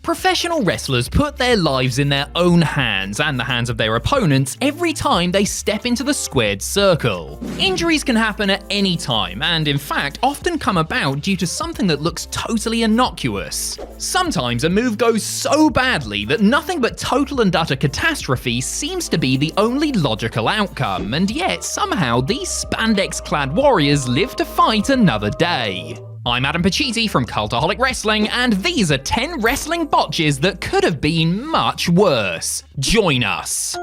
Professional wrestlers put their lives in their own hands and the hands of their opponents every time they step into the squared circle. Injuries can happen at any time and, in fact, often come about due to something that looks totally innocuous. Sometimes a move goes so badly that nothing but total and utter catastrophe seems to be the only logical outcome, and yet somehow these spandex-clad warriors live to fight another day. I'm Adam Pacitti from Cultaholic Wrestling, and these are 10 wrestling botches that could have been much worse. Join us.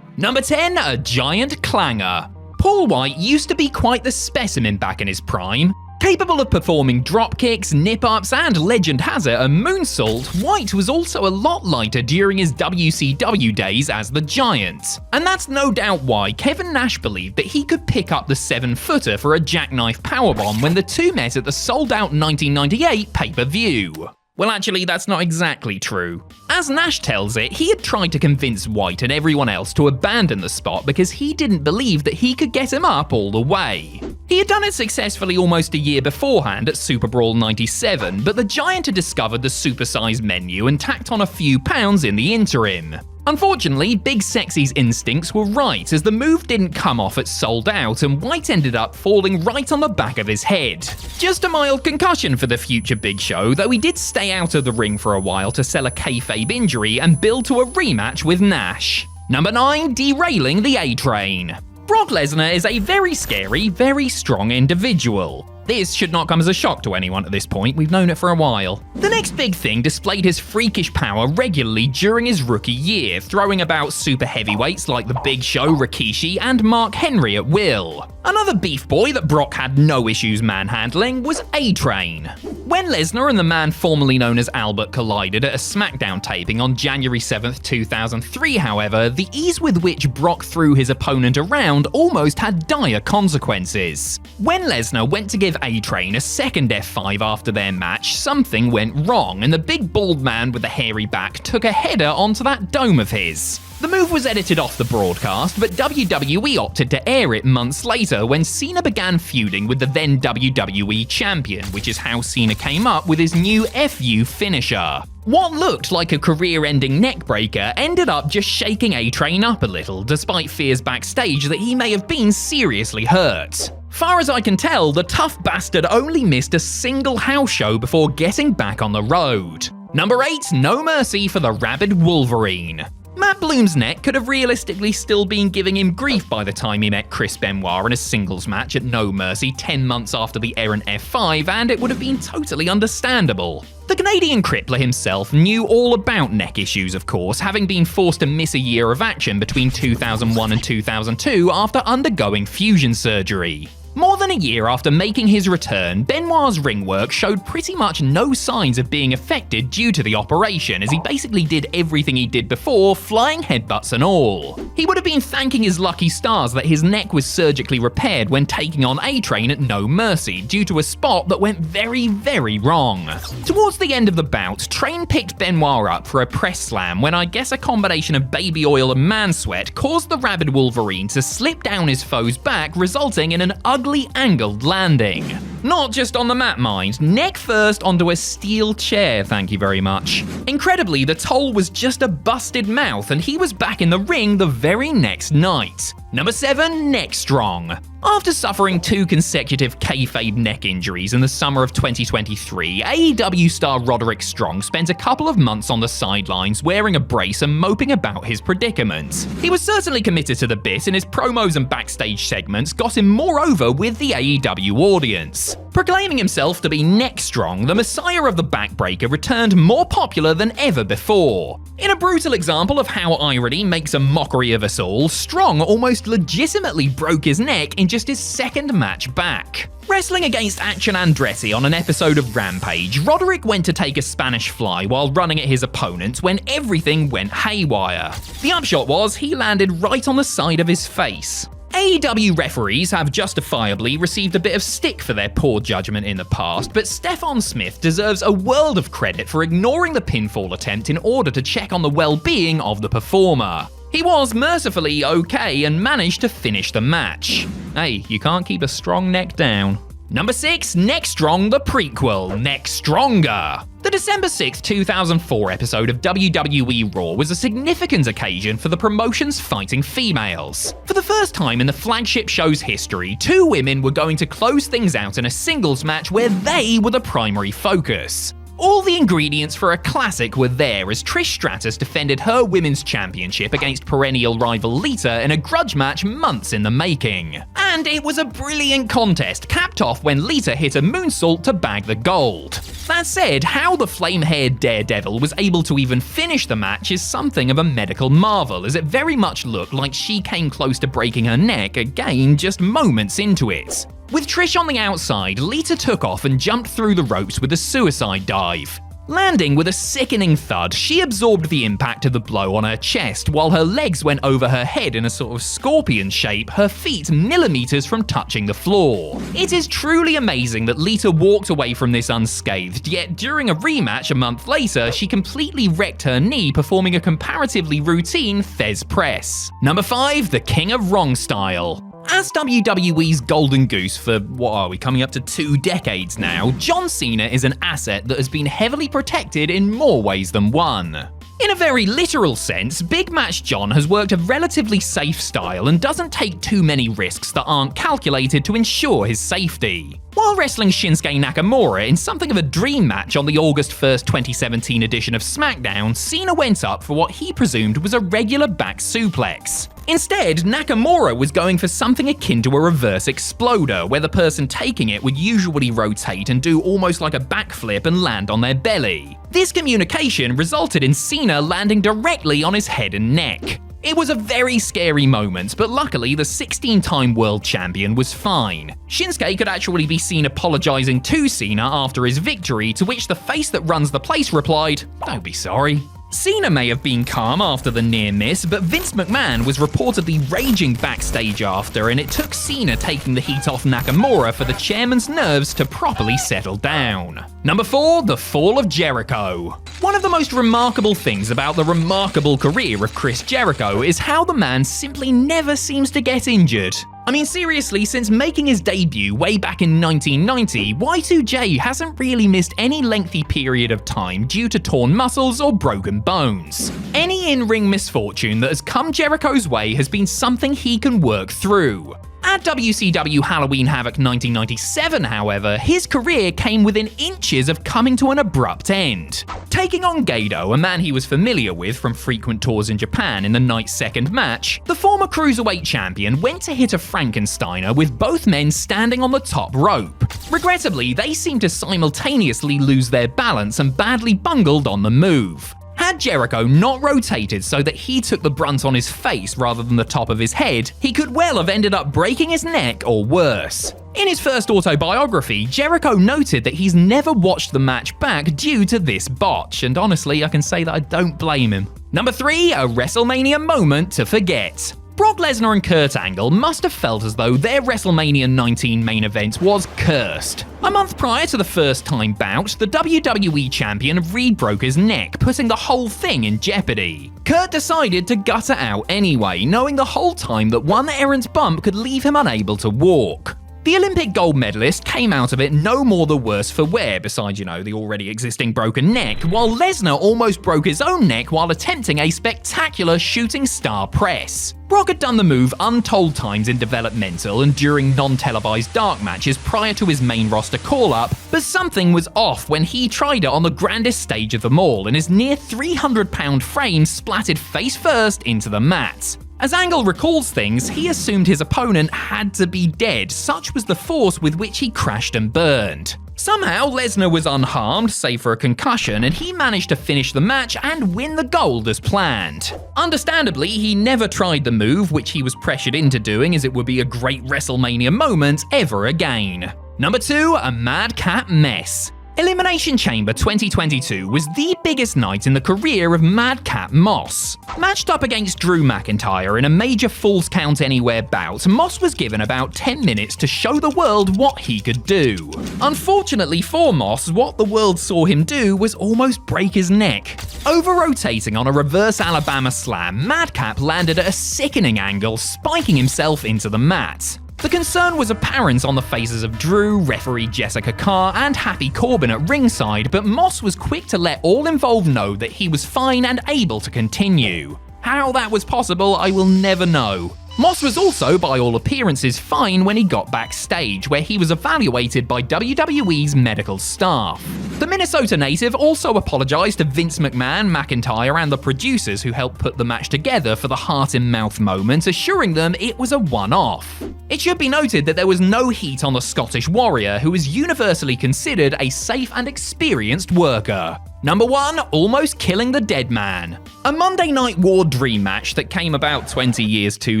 Number 10, a giant clanger. Paul White used to be quite the specimen back in his prime. Capable of performing dropkicks, nip-ups, and legend has it, a moonsault, White was also a lot lighter during his WCW days as the Giant. And that's no doubt why Kevin Nash believed that he could pick up the 7-footer for a jackknife powerbomb when the two met at the sold-out 1998 pay-per-view. Well, actually, that's not exactly true. As Nash tells it, he had tried to convince White and everyone else to abandon the spot because he didn't believe that he could get him up all the way. He had done it successfully almost a year beforehand at Super Brawl 97, but the Giant had discovered the supersized menu and tacked on a few pounds in the interim. Unfortunately, Big Sexy's instincts were right, as the move didn't come off at Sold Out, and White ended up falling right on the back of his head. Just a mild concussion for the future Big Show, though he did stay out of the ring for a while to sell a kayfabe injury and build to a rematch with Nash. Number 9, derailing the A-Train. Brock Lesnar is a very scary, very strong individual. This should not come as a shock to anyone at this point, we've known it for a while. The next big thing displayed his freakish power regularly during his rookie year, throwing about super heavyweights like The Big Show, Rikishi, and Mark Henry at will. Another beef boy that Brock had no issues manhandling was A-Train. When Lesnar and the man formerly known as Albert collided at a SmackDown taping on January 7th, 2003, however, the ease with which Brock threw his opponent around almost had dire consequences. When Lesnar went to give A-Train a second F5 after their match, something went wrong, and the big bald man with the hairy back took a header onto that dome of his. The move was edited off the broadcast, but WWE opted to air it months later when Cena began feuding with the then WWE Champion, which is how Cena came up with his new FU finisher. What looked like a career-ending neckbreaker ended up just shaking A-Train up a little, despite fears backstage that he may have been seriously hurt. Far as I can tell, the tough bastard only missed a single house show before getting back on the road. Number 8, No Mercy for the Rabid Wolverine. Matt Bloom's neck could have realistically still been giving him grief by the time he met Chris Benoit in a singles match at No Mercy 10 months after the errant F5, and it would have been totally understandable. The Canadian crippler himself knew all about neck issues, of course, having been forced to miss a year of action between 2001 and 2002 after undergoing fusion surgery. More than a year after making his return, Benoit's ring work showed pretty much no signs of being affected due to the operation, as he basically did everything he did before, flying headbutts and all. He would have been thanking his lucky stars that his neck was surgically repaired when taking on A-Train at No Mercy, due to a spot that went very, very wrong. Towards the end of the bout, Train picked Benoit up for a press slam when I guess a combination of baby oil and man sweat caused the Rabid Wolverine to slip down his foe's back, resulting in an ugly angled landing. Not just on the mat, mind, neck first onto a steel chair, thank you very much. Incredibly, the toll was just a busted mouth, and he was back in the ring the very next night. Number 7, Neck Strong. After suffering 2 consecutive kayfabe neck injuries in the summer of 2023, AEW star Roderick Strong spent a couple of months on the sidelines wearing a brace and moping about his predicament. He was certainly committed to the bit, and his promos and backstage segments got him more over with the AEW audience. Proclaiming himself to be Neck Strong, the messiah of the backbreaker returned more popular than ever before. In a brutal example of how irony makes a mockery of us all, Strong almost legitimately broke his neck in just his second match back. Wrestling against Action Andretti on an episode of Rampage, Roderick went to take a Spanish fly while running at his opponent when everything went haywire. The upshot was he landed right on the side of his face. AEW referees have justifiably received a bit of stick for their poor judgment in the past, but Stephon Smith deserves a world of credit for ignoring the pinfall attempt in order to check on the well-being of the performer. He was mercifully okay and managed to finish the match. Hey, you can't keep a strong neck down. Number 6, Neck Strong the prequel, Neck Stronger. The December 6, 2004 episode of WWE Raw was a significant occasion for the promotion's fighting females. For the first time in the flagship show's history, 2 women were going to close things out in a singles match where they were the primary focus. All the ingredients for a classic were there as Trish Stratus defended her women's championship against perennial rival Lita in a grudge match months in the making. And it was a brilliant contest, capped off when Lita hit a moonsault to bag the gold. That said, how the flame-haired Daredevil was able to even finish the match is something of a medical marvel, as it very much looked like she came close to breaking her neck again just moments into it. With Trish on the outside, Lita took off and jumped through the ropes with a suicide dive. Landing with a sickening thud, she absorbed the impact of the blow on her chest while her legs went over her head in a sort of scorpion shape, her feet millimeters from touching the floor. It is truly amazing that Lita walked away from this unscathed, yet during a rematch a month later, she completely wrecked her knee performing a comparatively routine Fez press. Number 5, the King of Wrong Style. As WWE's golden goose for, what are we, coming up to 2 decades now, John Cena is an asset that has been heavily protected in more ways than one. In a very literal sense, Big Match John has worked a relatively safe style and doesn't take too many risks that aren't calculated to ensure his safety. While wrestling Shinsuke Nakamura in something of a dream match on the August 1st, 2017 edition of SmackDown, Cena went up for what he presumed was a regular back suplex. Instead, Nakamura was going for something akin to a reverse exploder, where the person taking it would usually rotate and do almost like a backflip and land on their belly. This communication resulted in Cena landing directly on his head and neck. It was a very scary moment, but luckily the 16-time world champion was fine. Shinsuke could actually be seen apologizing to Cena after his victory, to which the face that runs the place replied, "Don't be sorry." Cena may have been calm after the near miss, but Vince McMahon was reportedly raging backstage after, and it took Cena taking the heat off Nakamura for the chairman's nerves to properly settle down. Number 4, the fall of Jericho. One of the most remarkable things about the remarkable career of Chris Jericho is how the man simply never seems to get injured. I mean, seriously, since making his debut way back in 1990, Y2J hasn't really missed any lengthy period of time due to torn muscles or broken bones. Any in-ring misfortune that has come Jericho's way has been something he can work through. At WCW Halloween Havoc 1997, however, his career came within inches of coming to an abrupt end. Taking on Gedo, a man he was familiar with from frequent tours in Japan in the night's second match, the former Cruiserweight champion went to hit a Frankensteiner with both men standing on the top rope. Regrettably, they seemed to simultaneously lose their balance and badly bungled on the move. Had Jericho not rotated so that he took the brunt on his face rather than the top of his head, he could well have ended up breaking his neck or worse. In his first autobiography, Jericho noted that he's never watched the match back due to this botch, and honestly, I can say that I don't blame him. Number 3, a WrestleMania moment to forget. Brock Lesnar and Kurt Angle must have felt as though their WrestleMania 19 main event was cursed. A month prior to the first time bout, the WWE champion re-broke his neck, putting the whole thing in jeopardy. Kurt decided to gut it out anyway, knowing the whole time that one errant bump could leave him unable to walk. The Olympic gold medalist came out of it no more the worse for wear, besides, the already existing broken neck, while Lesnar almost broke his own neck while attempting a spectacular shooting star press. Brock had done the move untold times in developmental and during non-televised dark matches prior to his main roster call-up, but something was off when he tried it on the grandest stage of them all, and his near 300-pound frame splatted face first into the mat. As Angle recalls things, he assumed his opponent had to be dead, such was the force with which he crashed and burned. Somehow, Lesnar was unharmed, save for a concussion, and he managed to finish the match and win the gold as planned. Understandably, he never tried the move, which he was pressured into doing as it would be a great WrestleMania moment ever again. Number 2, a madcap mess. Elimination Chamber 2022 was the biggest night in the career of Madcap Moss. Matched up against Drew McIntyre in a major Falls Count Anywhere bout, Moss was given about 10 minutes to show the world what he could do. Unfortunately for Moss, what the world saw him do was almost break his neck. Over-rotating on a reverse Alabama slam, Madcap landed at a sickening angle, spiking himself into the mat. The concern was apparent on the faces of Drew, referee Jessica Carr, and Happy Corbin at ringside, but Moss was quick to let all involved know that he was fine and able to continue. How that was possible, I will never know. Moss was also, by all appearances, fine when he got backstage, where he was evaluated by WWE's medical staff. The Minnesota native also apologized to Vince McMahon, McIntyre, and the producers who helped put the match together for the heart-in-mouth moment, assuring them it was a one-off. It should be noted that there was no heat on the Scottish Warrior, who is universally considered a safe and experienced worker. Number 1, almost killing the dead man. A Monday Night War dream match that came about 20 years too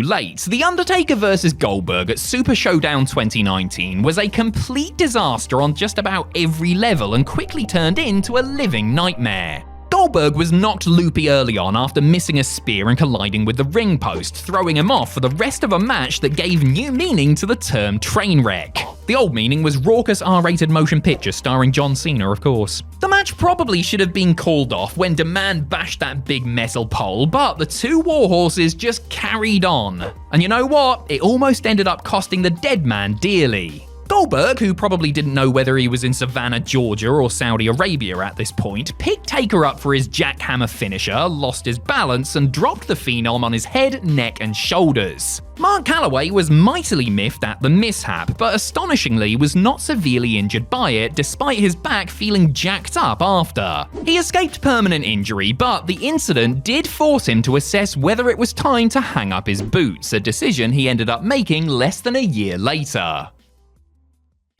late, The Undertaker vs. Goldberg at Super Showdown 2019 was a complete disaster on just about every level and quickly turned into a living nightmare. Goldberg was knocked loopy early on after missing a spear and colliding with the ring post, throwing him off for the rest of a match that gave new meaning to the term train wreck. The old meaning was raucous R-rated motion picture starring John Cena, of course. The match probably should have been called off when Demand bashed that big metal pole, but the two warhorses just carried on. And you know what? It almost ended up costing the dead man dearly. Goldberg, who probably didn't know whether he was in Savannah, Georgia or Saudi Arabia at this point, picked Taker up for his jackhammer finisher, lost his balance, and dropped the Phenom on his head, neck, and shoulders. Mark Calloway was mightily miffed at the mishap, but astonishingly was not severely injured by it, despite his back feeling jacked up after. He escaped permanent injury, but the incident did force him to assess whether it was time to hang up his boots, a decision he ended up making less than a year later.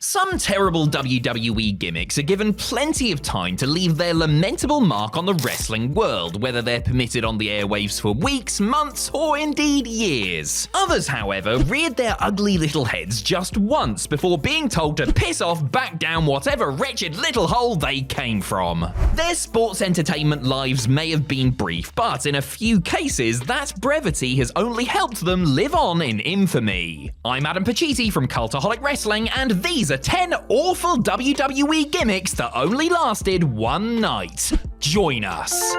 Some terrible WWE gimmicks are given plenty of time to leave their lamentable mark on the wrestling world, whether they're permitted on the airwaves for weeks, months, or indeed years. Others, however, reared their ugly little heads just once before being told to piss off back down whatever wretched little hole they came from. Their sports entertainment lives may have been brief, but in a few cases, that brevity has only helped them live on in infamy. I'm Adam Pacitti from Cultaholic Wrestling, and these are 10 awful WWE gimmicks that only lasted one night. Join us.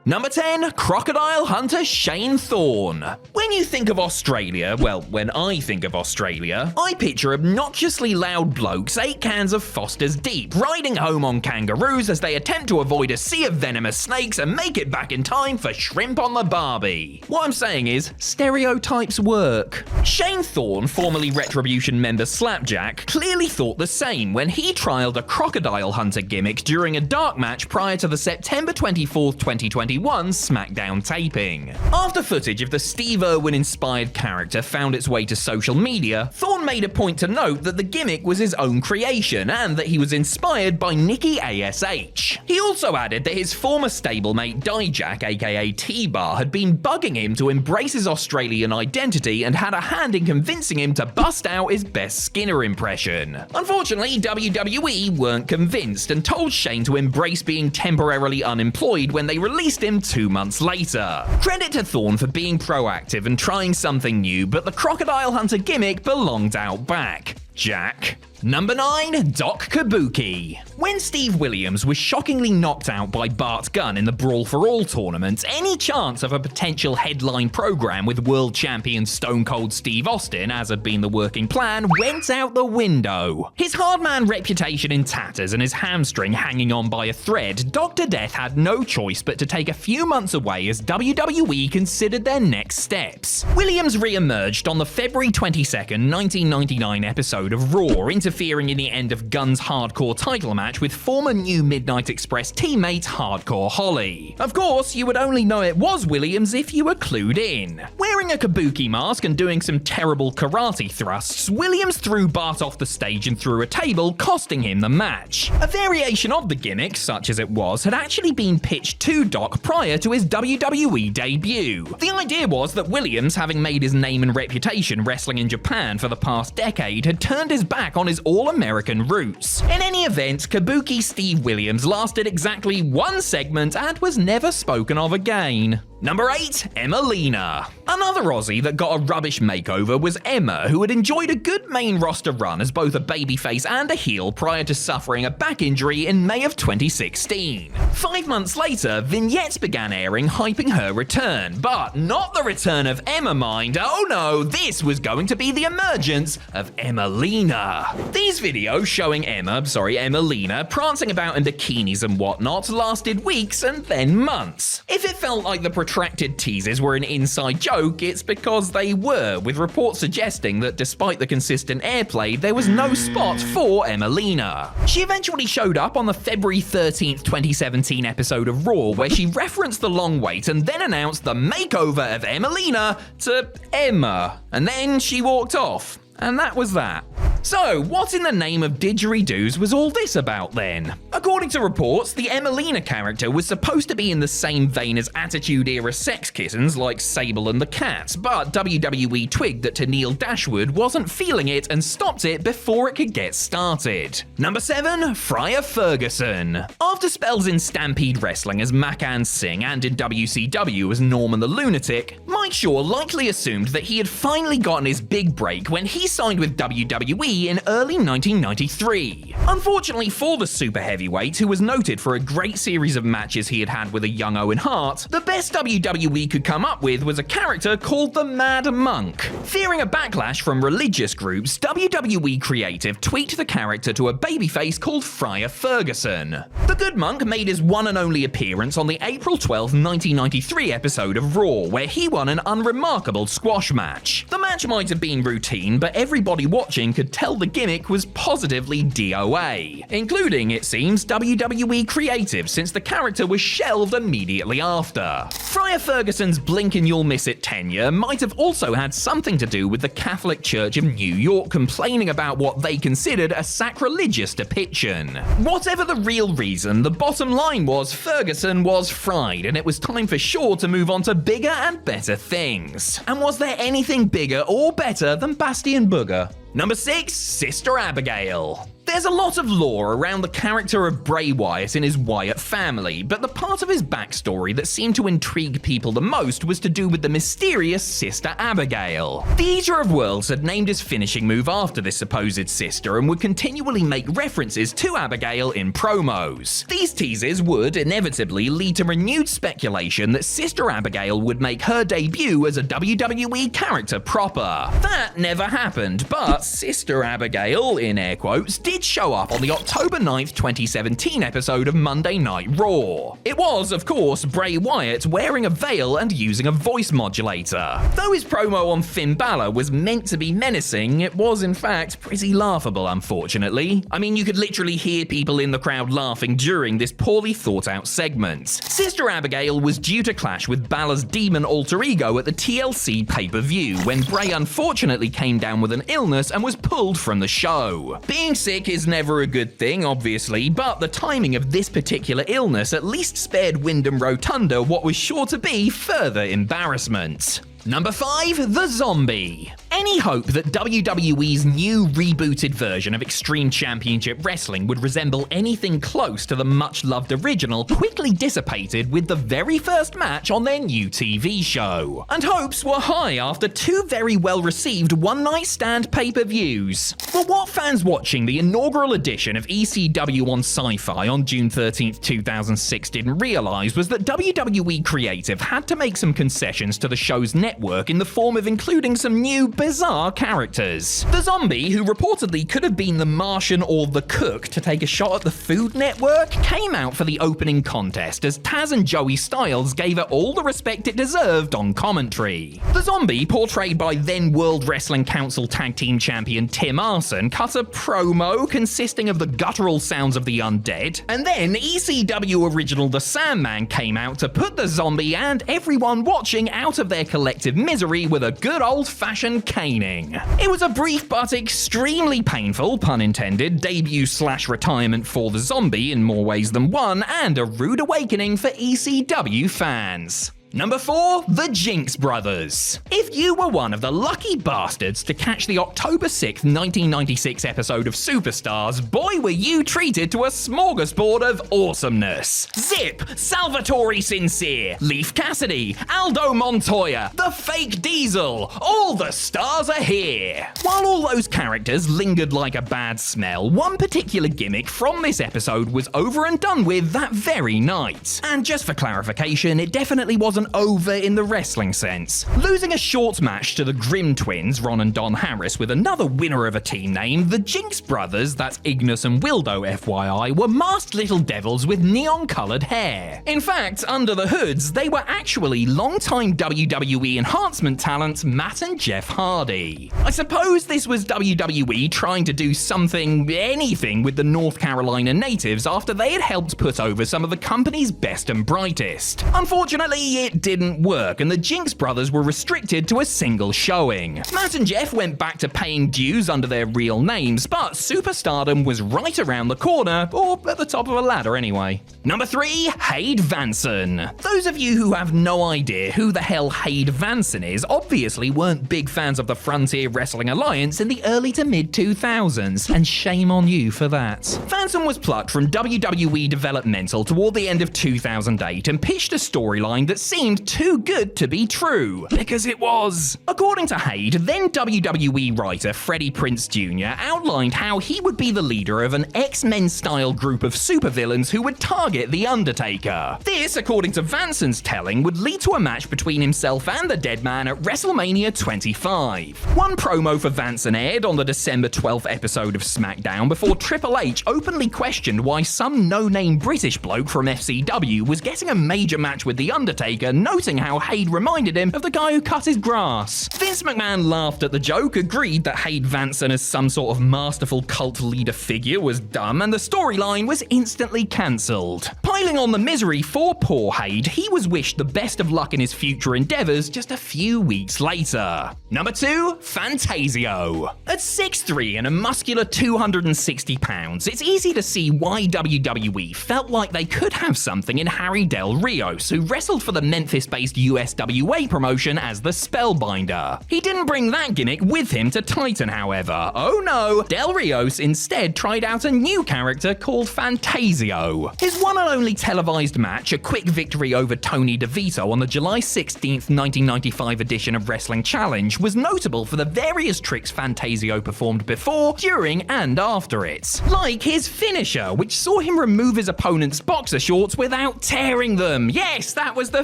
Number 10, Crocodile Hunter Shane Thorne. When you think of Australia, well, when I think of Australia, I picture obnoxiously loud blokes 8 cans of Foster's deep, riding home on kangaroos as they attempt to avoid a sea of venomous snakes and make it back in time for shrimp on the barbie. What I'm saying is, stereotypes work. Shane Thorne, formerly Retribution member Slapjack, clearly thought the same when he trialed a Crocodile Hunter gimmick during a dark match prior to the September 24th, 2021 SmackDown taping. After footage of the Steve Irwin-inspired character found its way to social media, Thorne made a point to note that the gimmick was his own creation and that he was inspired by Nikki ASH. He also added that his former stablemate Dijak, aka T-Bar, had been bugging him to embrace his Australian identity and had a hand in convincing him to bust out his best Skinner impression. Unfortunately, WWE weren't convinced and told Shane to embrace being temporarily unemployed when they released him 2 months later. Credit to Thorne for being proactive and trying something new, but the Crocodile Hunter gimmick belonged out back. Jack. Number 9, Doc Kabuki. When Steve Williams was shockingly knocked out by Bart Gunn in the Brawl for All tournament, any chance of a potential headline program with world champion Stone Cold Steve Austin, as had been the working plan, went out the window. His hardman reputation in tatters and his hamstring hanging on by a thread, Dr. Death had no choice but to take a few months away as WWE considered their next steps. Williams re-emerged on the February 22nd, 1999 episode of Raw, interfering in the end of Gunn's hardcore title match with former New Midnight Express teammate Hardcore Holly. Of course, you would only know it was Williams if you were clued in. Wearing a kabuki mask and doing some terrible karate thrusts, Williams threw Bart off the stage and through a table, costing him the match. A variation of the gimmick, such as it was, had actually been pitched to Doc prior to his WWE debut. The idea was that Williams, having made his name and reputation wrestling in Japan for the past decade, had turned his back on his all-American roots. In any event, Kabuki Steve Williams lasted exactly one segment and was never spoken of again. Number 8, Emmalina. Another Aussie that got a rubbish makeover was Emma, who had enjoyed a good main roster run as both a babyface and a heel prior to suffering a back injury in May of 2016. 5 months later, vignettes began airing hyping her return, but not the return of Emma, mind. Oh no, this was going to be the emergence of Emmalina. These videos showing Emmalina prancing about in bikinis and whatnot lasted weeks and then months. If it felt like the protracted teases were an inside joke, it's because they were, with reports suggesting that despite the consistent airplay, there was no spot for Emmalina. She eventually showed up on the February 13th, 2017 episode of Raw, where she referenced the long wait and then announced the makeover of Emmalina to Emma, and then she walked off. And that was that. So, what in the name of didgeridoos was all this about then? According to reports, the Emmalina character was supposed to be in the same vein as Attitude-era sex kittens like Sable and the Cat, but WWE twigged that Tennille Dashwood wasn't feeling it and stopped it before it could get started. Number 7, Friar Ferguson. After spells in Stampede Wrestling as Macan Singh and in WCW as Norman the Lunatic, my Mike Shaw likely assumed that he had finally gotten his big break when he signed with WWE in early 1993. Unfortunately for the super heavyweight, who was noted for a great series of matches he had had with a young Owen Hart, the best WWE could come up with was a character called the Mad Monk. Fearing a backlash from religious groups, WWE Creative tweaked the character to a babyface called Friar Ferguson. The Good Monk made his one and only appearance on the April 12, 1993 episode of Raw, where he won an unremarkable squash match. The match might have been routine, but everybody watching could tell the gimmick was positively DOA, including, it seems, WWE Creative, since the character was shelved immediately after. Friar Ferguson's blink and you'll miss it tenure might have also had something to do with the Catholic Church of New York complaining about what they considered a sacrilegious depiction. Whatever the real reason, the bottom line was Ferguson was fried, and it was time for Shaw to move on to bigger and better things. And was there anything bigger or better than Bastion Booger? Number 6, Sister Abigail. There's a lot of lore around the character of Bray Wyatt and his Wyatt family, but the part of his backstory that seemed to intrigue people the most was to do with the mysterious Sister Abigail. The Eater of Worlds had named his finishing move after this supposed sister and would continually make references to Abigail in promos. These teases would inevitably lead to renewed speculation that Sister Abigail would make her debut as a WWE character proper. That never happened, but Sister Abigail, in air quotes, did show up on the October 9th, 2017 episode of Monday Night Raw. It was, of course, Bray Wyatt wearing a veil and using a voice modulator. Though his promo on Finn Balor was meant to be menacing, it was in fact pretty laughable, unfortunately. I mean, you could literally hear people in the crowd laughing during this poorly thought out segment. Sister Abigail was due to clash with Balor's demon alter ego at the TLC pay-per-view, when Bray unfortunately came down with an illness and was pulled from the show. Being sick is never a good thing, obviously, but the timing of this particular illness at least spared Wyndham Rotunda what was sure to be further embarrassment. Number 5, The Zombie. Any hope that WWE's new rebooted version of Extreme Championship Wrestling would resemble anything close to the much-loved original quickly dissipated with the very first match on their new TV show. And hopes were high after 2 very well-received one-night stand pay-per-views. But what fans watching the inaugural edition of ECW on Sci-Fi on June 13th, 2006 didn't realize was that WWE Creative had to make some concessions to the show's network in the form of including some new bizarre characters. The Zombie, who reportedly could have been the Martian or the Cook to take a shot at the Food Network, came out for the opening contest as Taz and Joey Styles gave it all the respect it deserved on commentary. The Zombie, portrayed by then World Wrestling Council Tag Team Champion Tim Arson, cut a promo consisting of the guttural sounds of the undead, and then ECW original The Sandman came out to put the Zombie and everyone watching out of their collective misery with a good old-fashioned caning. It was a brief but extremely painful, pun intended, debut/retirement for the Zombie in more ways than one, and a rude awakening for ECW fans. Number 4, The Jinx Brothers. If you were one of the lucky bastards to catch the October 6th, 1996 episode of Superstars, boy were you treated to a smorgasbord of awesomeness. Zip, Salvatore Sincere, Leif Cassidy, Aldo Montoya, The Fake Diesel, all the stars are here. While all those characters lingered like a bad smell, one particular gimmick from this episode was over and done with that very night. And just for clarification, it definitely wasn't over in the wrestling sense. Losing a short match to the Grimm twins, Ron and Don Harris, with another winner of a team name, the Jinx Brothers, that's Ignis and Wildo FYI, were masked little devils with neon-coloured hair. In fact, under the hoods, they were actually longtime WWE enhancement talents Matt and Jeff Hardy. I suppose this was WWE trying to do anything with the North Carolina natives after they had helped put over some of the company's best and brightest. Unfortunately, it didn't work, and the Jinx Brothers were restricted to a single showing. Matt and Jeff went back to paying dues under their real names, but superstardom was right around the corner, or at the top of a ladder anyway. Number 3, Hade Vanson. Those of you who have no idea who the hell Hade Vanson is obviously weren't big fans of the Frontier Wrestling Alliance in the early to mid-2000s, and shame on you for that. Vanson was plucked from WWE Developmental toward the end of 2008 and pitched a storyline that seemed seemed too good to be true, because it was. According to Hayde, then WWE writer Freddie Prinze Jr. outlined how he would be the leader of an X-Men-style group of supervillains who would target The Undertaker. This, according to Vanson's telling, would lead to a match between himself and the Dead Man at WrestleMania 25. One promo for Vanson aired on the December 12th episode of SmackDown before Triple H openly questioned why some no-name British bloke from FCW was getting a major match with The Undertaker, noting how Hayde reminded him of the guy who cut his grass. Vince McMahon laughed at the joke, agreed that Hayde Vanson as some sort of masterful cult leader figure was dumb, and the storyline was instantly cancelled. Piling on the misery for poor Hayde, he was wished the best of luck in his future endeavours just a few weeks later. Number 2, Fantasio. At 6'3" and a muscular 260 pounds, it's easy to see why WWE felt like they could have something in Harry Del Rios, who wrestled for the Memphis-based USWA promotion as the Spellbinder. He didn't bring that gimmick with him to Titan, however. Oh no, Del Rios instead tried out a new character called Fantasio. His one and only televised match, a quick victory over Tony DeVito on the July 16th, 1995 edition of Wrestling Challenge, was notable for the various tricks Fantasio performed before, during, and after it. Like his finisher, which saw him remove his opponent's boxer shorts without tearing them. Yes, that was the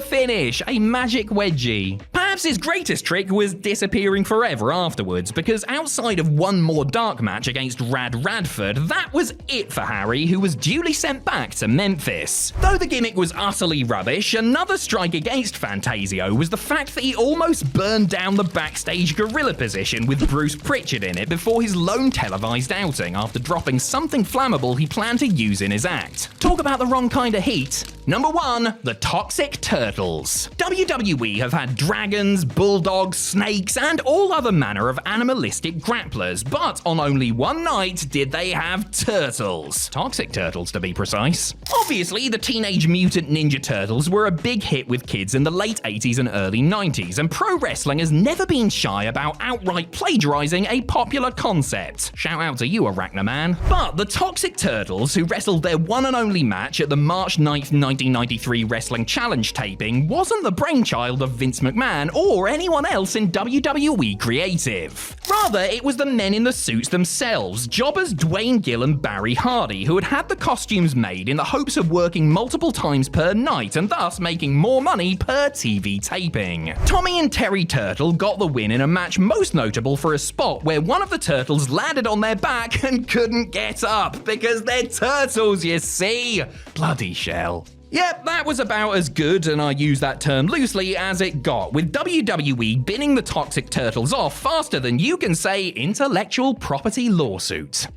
finish, a magic wedgie. Perhaps his greatest trick was disappearing forever afterwards, because outside of one more dark match against Rad Radford, that was it for Harry, who was duly sent back to Memphis. Though the gimmick was utterly rubbish, another strike against Fantasio was the fact that he almost burned down the backstage gorilla position with Bruce Pritchard in it before his lone televised outing after dropping something flammable he planned to use in his act. Talk about the wrong kind of heat. Number 1, the Toxic Turtles. WWE have had dragons, bulldogs, snakes, and all other manner of animalistic grapplers, but on only one night did they have turtles. Toxic turtles, to be precise. Obviously, the Teenage Mutant Ninja Turtles were a big hit with kids in the late 80s and early 90s, and pro wrestling has never been shy about outright plagiarizing a popular concept. Shout out to you, Arachnaman. But the Toxic Turtles, who wrestled their one and only match at the March 9th, 1993 Wrestling Challenge taping, wasn't the brainchild of Vince McMahon or anyone else in WWE Creative. Rather, it was the men in the suits themselves, jobbers Dwayne Gill and Barry Hardy, who had had the costumes made in the hopes of working multiple times per night and thus making more money per TV taping. Tommy and Terry Turtle got the win in a match most notable for a spot where one of the turtles landed on their back and couldn't get up, because they're turtles, you see. Bloody shell. Yep, that was about as good, and I use that term loosely, as it got, with WWE binning the Toxic Turtles off faster than you can say intellectual property lawsuit.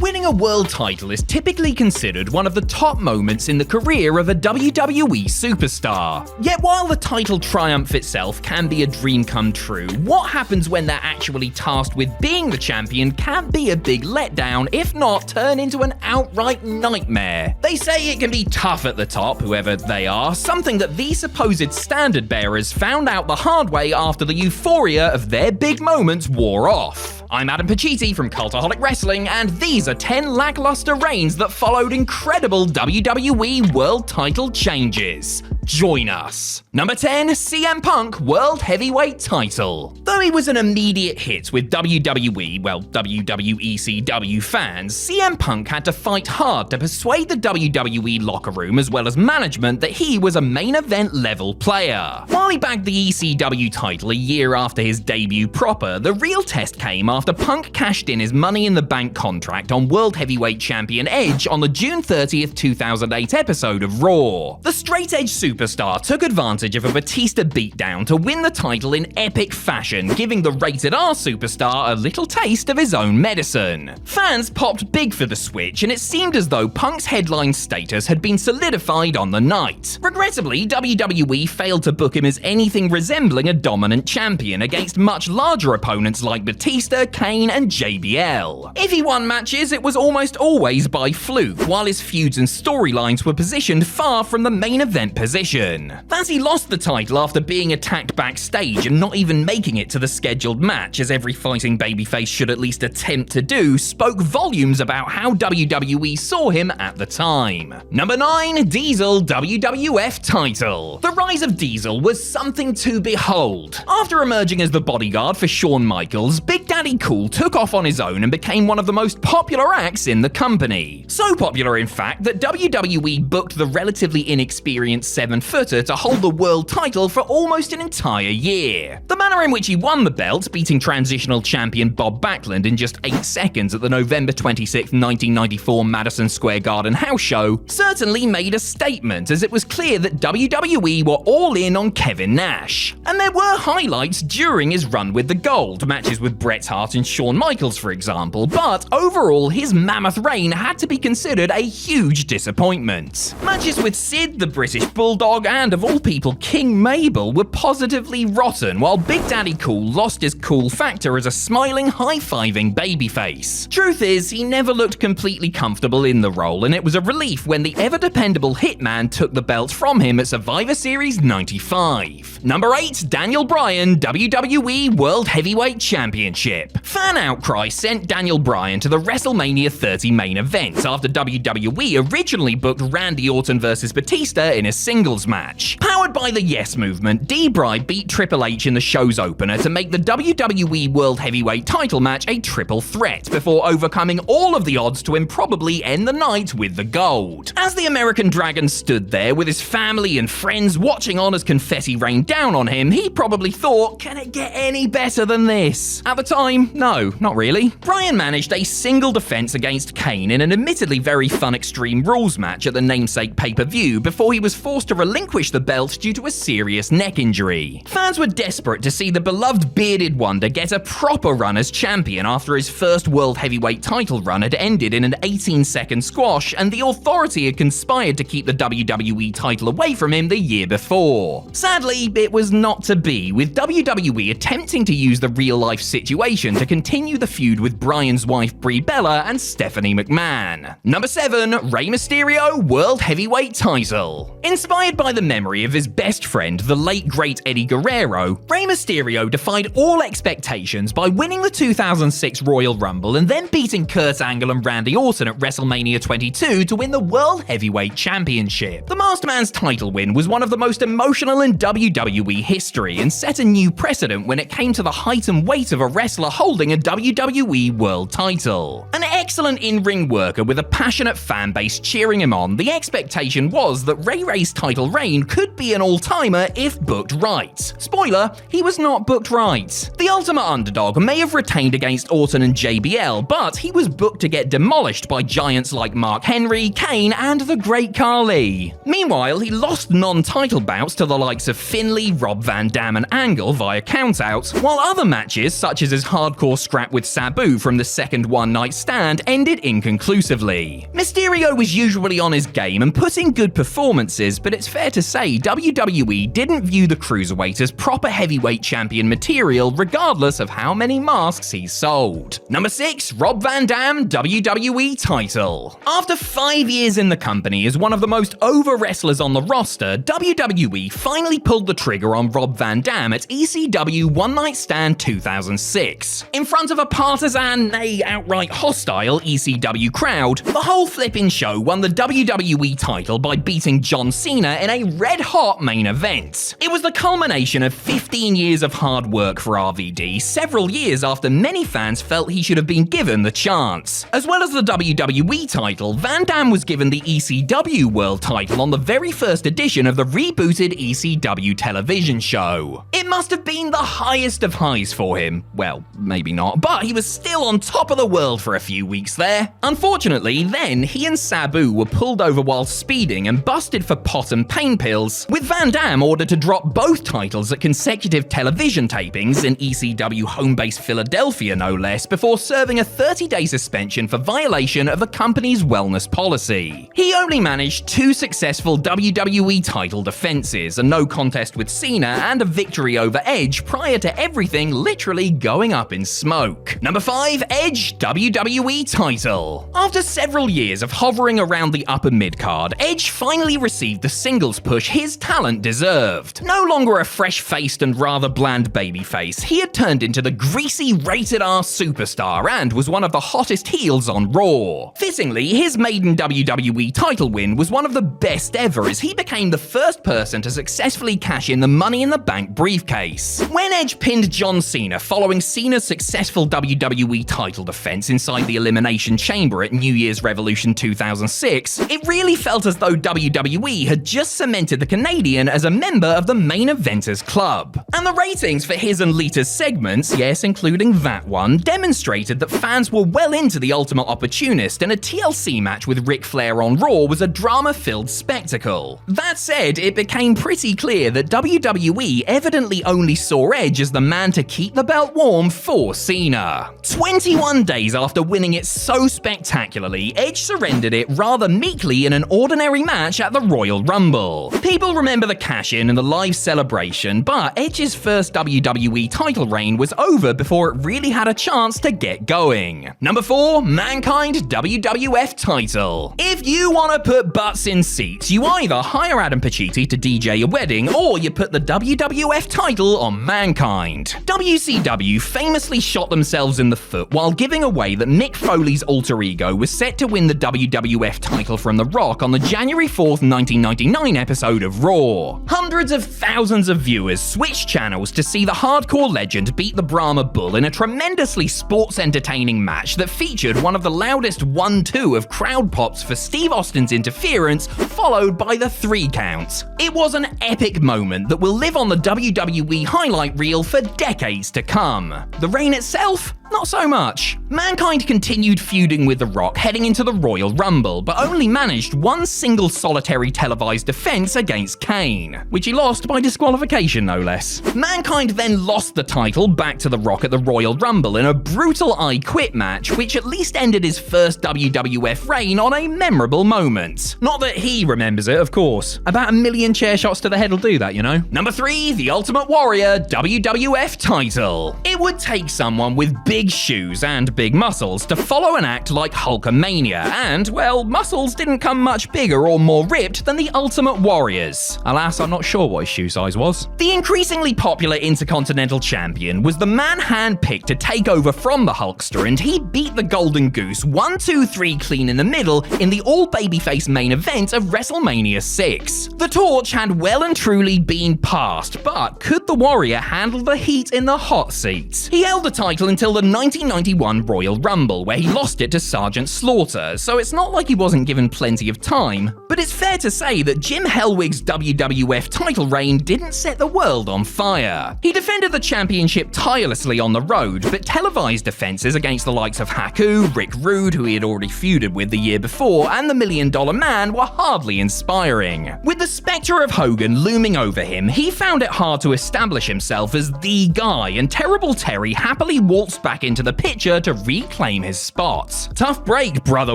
Winning a world title is typically considered one of the top moments in the career of a WWE superstar. Yet while the title triumph itself can be a dream come true, what happens when they're actually tasked with being the champion can be a big letdown, if not turn into an outright nightmare. They say it can be tough at the top, whoever they are, something that these supposed standard bearers found out the hard way after the euphoria of their big moments wore off. I'm Adam Pacitti from Cultaholic Wrestling, and these are 10 lackluster reigns that followed incredible WWE World Title changes. Join us. Number 10, CM Punk World Heavyweight Title. Though he was an immediate hit with WWE ECW fans, CM Punk had to fight hard to persuade the WWE locker room as well as management that he was a main event level player. While he bagged the ECW title a year after his debut proper, the real test came after Punk cashed in his Money in the Bank contract on World Heavyweight Champion Edge on the June 30th, 2008 episode of Raw. The straight-edge superstar took advantage of a Batista beatdown to win the title in epic fashion, giving the Rated R superstar a little taste of his own medicine. Fans popped big for the switch, and it seemed as though Punk's headline status had been solidified on the night. Regrettably, WWE failed to book him as anything resembling a dominant champion against much larger opponents like Batista, Kane, and JBL. If he won matches, it was almost always by fluke, while his feuds and storylines were positioned far from the main event position. position. That he lost the title after being attacked backstage and not even making it to the scheduled match, as every fighting babyface should at least attempt to do, spoke volumes about how WWE saw him at the time. Number 9. Diesel WWF title. The rise of Diesel was something to behold. After emerging as the bodyguard for Shawn Michaels, Big Daddy Cool took off on his own and became one of the most popular acts in the company. So popular, in fact, that WWE booked the relatively inexperienced 7-footer to hold the world title for almost an entire year. The manner in which he won the belt, beating transitional champion Bob Backlund in just 8 seconds at the November 26, 1994 Madison Square Garden house show, certainly made a statement, as it was clear that WWE were all in on Kevin Nash. And there were highlights during his run with the gold, matches with Bret Hart and Shawn Michaels for example, but overall his mammoth reign had to be considered a huge disappointment. Matches with Sid, the British Bulldog, and of all people King Mabel were positively rotten, while Big Daddy Cool lost his cool factor as a smiling, high-fiving babyface. Truth is, he never looked completely comfortable in the role, and it was a relief when the ever-dependable Hitman took the belt from him at Survivor Series 95. Number 8. Daniel Bryan WWE World Heavyweight Championship. Fan outcry sent Daniel Bryan to the WrestleMania 30 main event after WWE originally booked Randy Orton vs Batista in a singles match. Powered by the Yes Movement, D-Bry beat Triple H in the show's opener to make the WWE World Heavyweight title match a triple threat before overcoming all of the odds to improbably end the night with the gold. As the American Dragon stood there with his family and friends watching on as confetti rained down on him, he probably thought, can it get any better than this? At the time, no, not really. Bryan managed a single defense against Kane in an admittedly very fun Extreme Rules match at the namesake pay-per-view before he was forced to relinquish the belt due to a serious neck injury. Fans were desperate to see the beloved bearded wonder get a proper run as champion after his first World Heavyweight title run had ended in an 18-second squash and the Authority had conspired to keep the WWE title away from him the year before. Sadly, it was not to be, with WWE attempting to use the real-life situation to continue the feud with Bryan's wife Brie Bella and Stephanie McMahon. Number 7. Rey Mysterio World Heavyweight title. Inspired by the memory of his best friend, the late great Eddie Guerrero, Rey Mysterio defied all expectations by winning the 2006 Royal Rumble and then beating Kurt Angle and Randy Orton at WrestleMania 22 to win the World Heavyweight Championship. The Masked Man's title win was one of the most emotional in WWE history and set a new precedent when it came to the height and weight of a wrestler holding a WWE World title. An excellent in-ring worker with a passionate fan base cheering him on, the expectation was that Rey's title reign could be an all-timer if booked right. Spoiler, he was not booked right. The Ultimate Underdog may have retained against Orton and JBL, but he was booked to get demolished by giants like Mark Henry, Kane, and the Great Khali. Meanwhile, he lost non-title bouts to the likes of Finlay, Rob Van Dam, and Angle via countouts, while other matches, such as his hardcore scrap with Sabu from the second one-night stand, ended inconclusively. Mysterio was usually on his game and put in good performances, but it's fair to say WWE didn't view the Cruiserweight as proper heavyweight champion material regardless of how many masks he sold. Number 6. Rob Van Dam WWE title. After 5 years in the company as one of the most over wrestlers on the roster, WWE finally pulled the trigger on Rob Van Dam at ECW One Night Stand 2006. In front of a partisan, nay outright hostile ECW crowd, the whole flipping show won the WWE title by beating John Cena in a red-hot main event. It was the culmination of 15 years of hard work for RVD, several years after many fans felt he should have been given the chance. As well as the WWE title, Van Dam was given the ECW World title on the very first edition of the rebooted ECW television show. It must have been the highest of highs for him. Well, maybe not, but he was still on top of the world for a few weeks there. Unfortunately, then he and Sabu were pulled over while speeding and busted for pot and pain pills, with Van Dam ordered to drop both titles at consecutive television tapings in ECW home base Philadelphia no less, before serving a 30-day suspension for violation of the company's wellness policy. He only managed 2 successful WWE title defenses, a no contest with Cena and a victory over Edge prior to everything literally going up in smoke. Number 5. Edge WWE title. After several years of hovering around the upper mid-card, Edge finally received the singles push his talent deserved. No longer a fresh-faced and rather bland babyface, he had turned into the greasy rated-R superstar and was one of the hottest heels on Raw. Fittingly, his maiden WWE title win was one of the best ever, as he became the first person to successfully cash in the Money in the Bank briefcase. When Edge pinned John Cena following Cena's successful WWE title defense inside the Elimination Chamber at New Year's Revolution 2006, it really felt as though WWE had just cemented the Canadian as a member of the Main Eventers Club. And the ratings for his and Lita's segments, yes, including that one, demonstrated that fans were well into the Ultimate Opportunist, and a TLC match with Ric Flair on Raw was a drama-filled spectacle. That said, it became pretty clear that WWE evidently only saw Edge as the man to keep the belt warm for Cena. 21 days after winning it so spectacularly, Edge surrendered it rather meekly in an ordinary match at the Royal Rumble. People remember the cash-in and the live celebration, but Edge's first WWE title reign was over before it really had a chance to get going. Number 4. Mankind WWF title. If you want to put butts in seats, you either hire Adam Pacitti to DJ a wedding, or you put the WWF title on Mankind. WCW famously shot themselves in the foot while giving away that Mick Foley's alter ego was set to win the WWF title from The Rock on the January 4th, 1999 episode of Raw. Hundreds of thousands of viewers switched channels to see the hardcore legend beat the Brahma Bull in a tremendously sports-entertaining match that featured one of the loudest 1-2 of crowd pops for Steve Austin's interference, followed by the 3 count. It was an epic moment that will live on the WWE highlight reel for decades to come. The reign itself? Not so much. Mankind continued feuding with The Rock heading into the Royal Rumble, but only managed one single solitary televised defense against Kane, which he lost by disqualification no less. Mankind then lost the title back to The Rock at the Royal Rumble in a brutal I Quit match, which at least ended his first WWF reign on a memorable moment. Not that he remembers it, of course. About 1 million chair shots to the head will do that, you know. Number 3, The Ultimate Warrior WWF title. It would take someone with big shoes and big muscles to follow an act like Hulkamania, and, well, muscles didn't come much bigger or more ripped than the Ultimate Warriors. Alas, I'm not sure what his shoe size was. The increasingly popular Intercontinental Champion was the man handpicked to take over from the Hulkster, and he beat the Golden Goose 1-2-3 clean in the middle in the all-babyface main event of WrestleMania 6. The torch had well and truly been passed, but could the Warrior handle the heat in the hot seat? He held the title until the 1991 Royal Rumble, where he lost it to Sergeant Slaughter, so it's not like he wasn't given plenty of time. But it's fair to say that Jim Hellwig's WWF title reign didn't set the world on fire. He defended the championship tirelessly on the road, but televised defenses against the likes of Haku, Rick Rude, who he had already feuded with the year before, and the $1 Million Man were hardly inspiring. With the spectre of Hogan looming over him, he found it hard to establish himself as the guy, and Terrible Terry happily waltzed back into the picture to reclaim his spot. Tough break, brother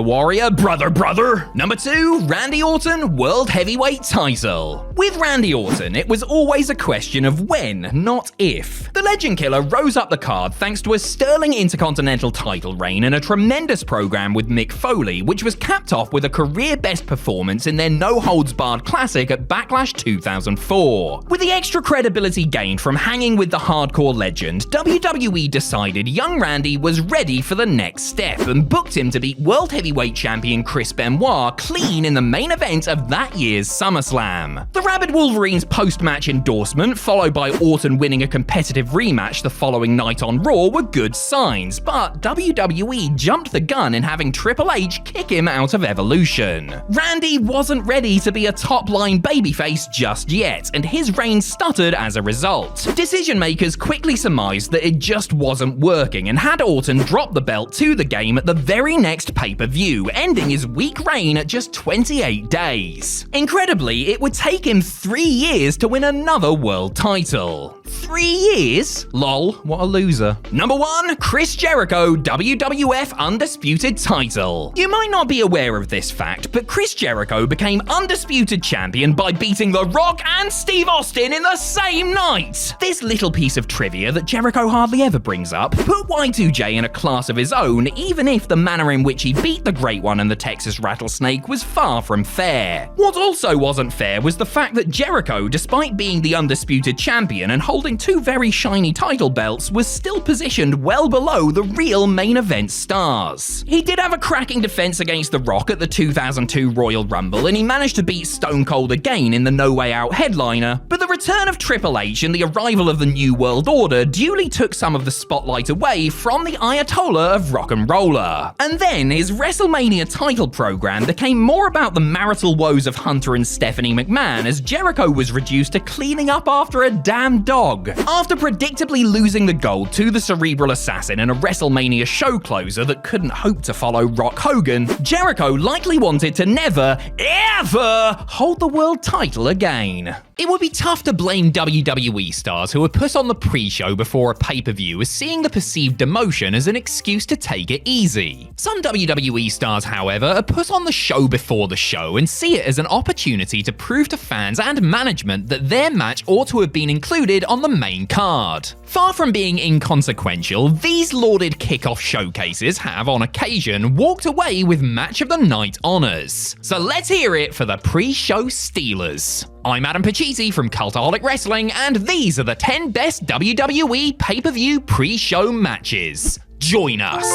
warrior, brother. Number 2, Randy Orton World Heavyweight title. With Randy Orton, it was always a question of when, not if. The Legend Killer rose up the card thanks to a sterling Intercontinental title reign and a tremendous program with Mick Foley, which was capped off with a career-best performance in their no-holds-barred classic at Backlash 2004. With the extra credibility gained from hanging with the hardcore legend, WWE decided young Randy was ready for the next step and booked him to beat World Heavyweight Champion Chris Benoit clean in the main event of that year's SummerSlam. The Rabid Wolverines post-match endorsement, followed by Orton winning a competitive rematch the following night on Raw, were good signs, but WWE jumped the gun in having Triple H kick him out of Evolution. Randy wasn't ready to be a top-line babyface just yet, and his reign stuttered as a result. Decision makers quickly surmised that it just wasn't working and had Orton drop the belt to the game at the very next pay-per-view, ending his weak reign at just 28 days. Incredibly, it would take him 3 years to win another world title. 3 years? Lol, what a loser. Number 1, Chris Jericho WWF Undisputed title. You might not be aware of this fact, but Chris Jericho became Undisputed Champion by beating The Rock and Steve Austin in the same night. This little piece of trivia that Jericho hardly ever brings up put Y2J in a class of his own, even if the manner in which he beat the Great One and the Texas Rattlesnake was far from fair. What also wasn't fair was the fact that Jericho, despite being the Undisputed Champion and holding 2 very shiny title belts, was still positioned well below the real main event stars. He did have a cracking defense against The Rock at the 2002 Royal Rumble, and he managed to beat Stone Cold again in the No Way Out headliner, but the return of Triple H and the arrival of the New World Order duly took some of the spotlight away from the Ayatollah of rock and roller. And then his WrestleMania title program became more about the marital woes of Hunter and Stephanie McMahon, as Jericho was reduced to cleaning up after a damn dog. After predictably losing the gold to the Cerebral Assassin in a WrestleMania show closer that couldn't hope to follow Rock Hogan, Jericho likely wanted to never, ever hold the world title again. It would be tough to blame WWE stars who were put on the pre-show before a pay-per-view as seeing the perceived demotion as an excuse to take it easy. Some WWE stars, however, are put on the show before the show and see it as an opportunity to prove to fans and management that their match ought to have been included on the main card. Far from being inconsequential, these lauded kickoff showcases have, on occasion, walked away with Match of the Night honors. So let's hear it for the pre-show stealers. I'm Adam Pacitti from Cultaholic Wrestling, and these are the 10 best WWE pay-per-view pre-show matches. Join us!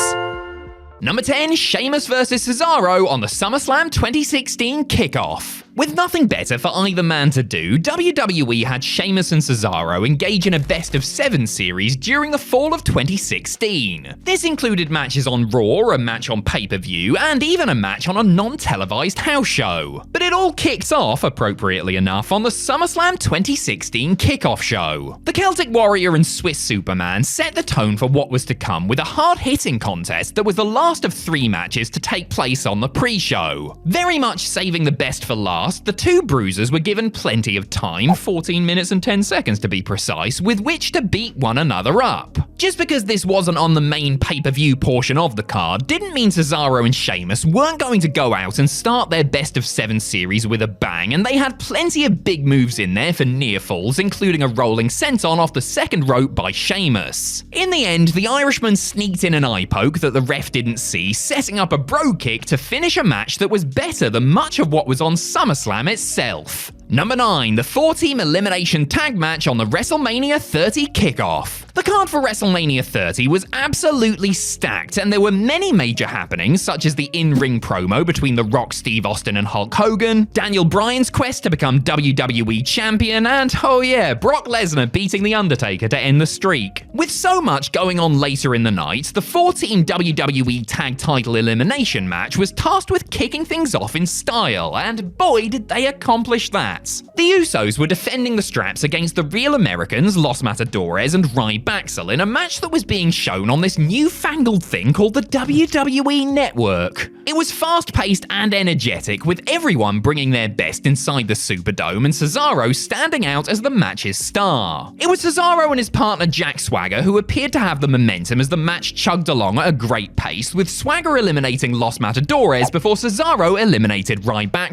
Number 10, Sheamus vs Cesaro on the SummerSlam 2016 kickoff. With nothing better for either man to do, WWE had Sheamus and Cesaro engage in a best-of-7 series during the fall of 2016. This included matches on Raw, a match on pay-per-view, and even a match on a non-televised house show. But it all kicked off, appropriately enough, on the SummerSlam 2016 kickoff show. The Celtic Warrior and Swiss Superman set the tone for what was to come with a hard-hitting contest that was the last of 3 matches to take place on the pre-show. Very much saving the best for last, the 2 bruisers were given plenty of time, 14 minutes and 10 seconds to be precise, with which to beat one another up. Just because this wasn't on the main pay-per-view portion of the card didn't mean Cesaro and Sheamus weren't going to go out and start their best-of-7 series with a bang, and they had plenty of big moves in there for near falls, including a rolling senton off the second rope by Sheamus. In the end, the Irishman sneaked in an eye poke that the ref didn't see, setting up a bro kick to finish a match that was better than much of what was on SummerSlam itself. Number 9, the 4-team elimination tag match on the WrestleMania 30 kickoff. The card for WrestleMania 30 was absolutely stacked, and there were many major happenings, such as the in-ring promo between The Rock, Steve Austin, and Hulk Hogan, Daniel Bryan's quest to become WWE Champion, and, oh yeah, Brock Lesnar beating The Undertaker to end the streak. With so much going on later in the night, the 4-team WWE Tag Title Elimination match was tasked with kicking things off in style, and boy did they accomplish that. The Usos were defending the straps against the Real Americans, Los Matadores, and Ryback in a match that was being shown on this newfangled thing called the WWE Network. It was fast-paced and energetic, with everyone bringing their best inside the Superdome and Cesaro standing out as the match's star. It was Cesaro and his partner Jack Swagger who appeared to have the momentum as the match chugged along at a great pace, with Swagger eliminating Los Matadores before Cesaro eliminated Ryback.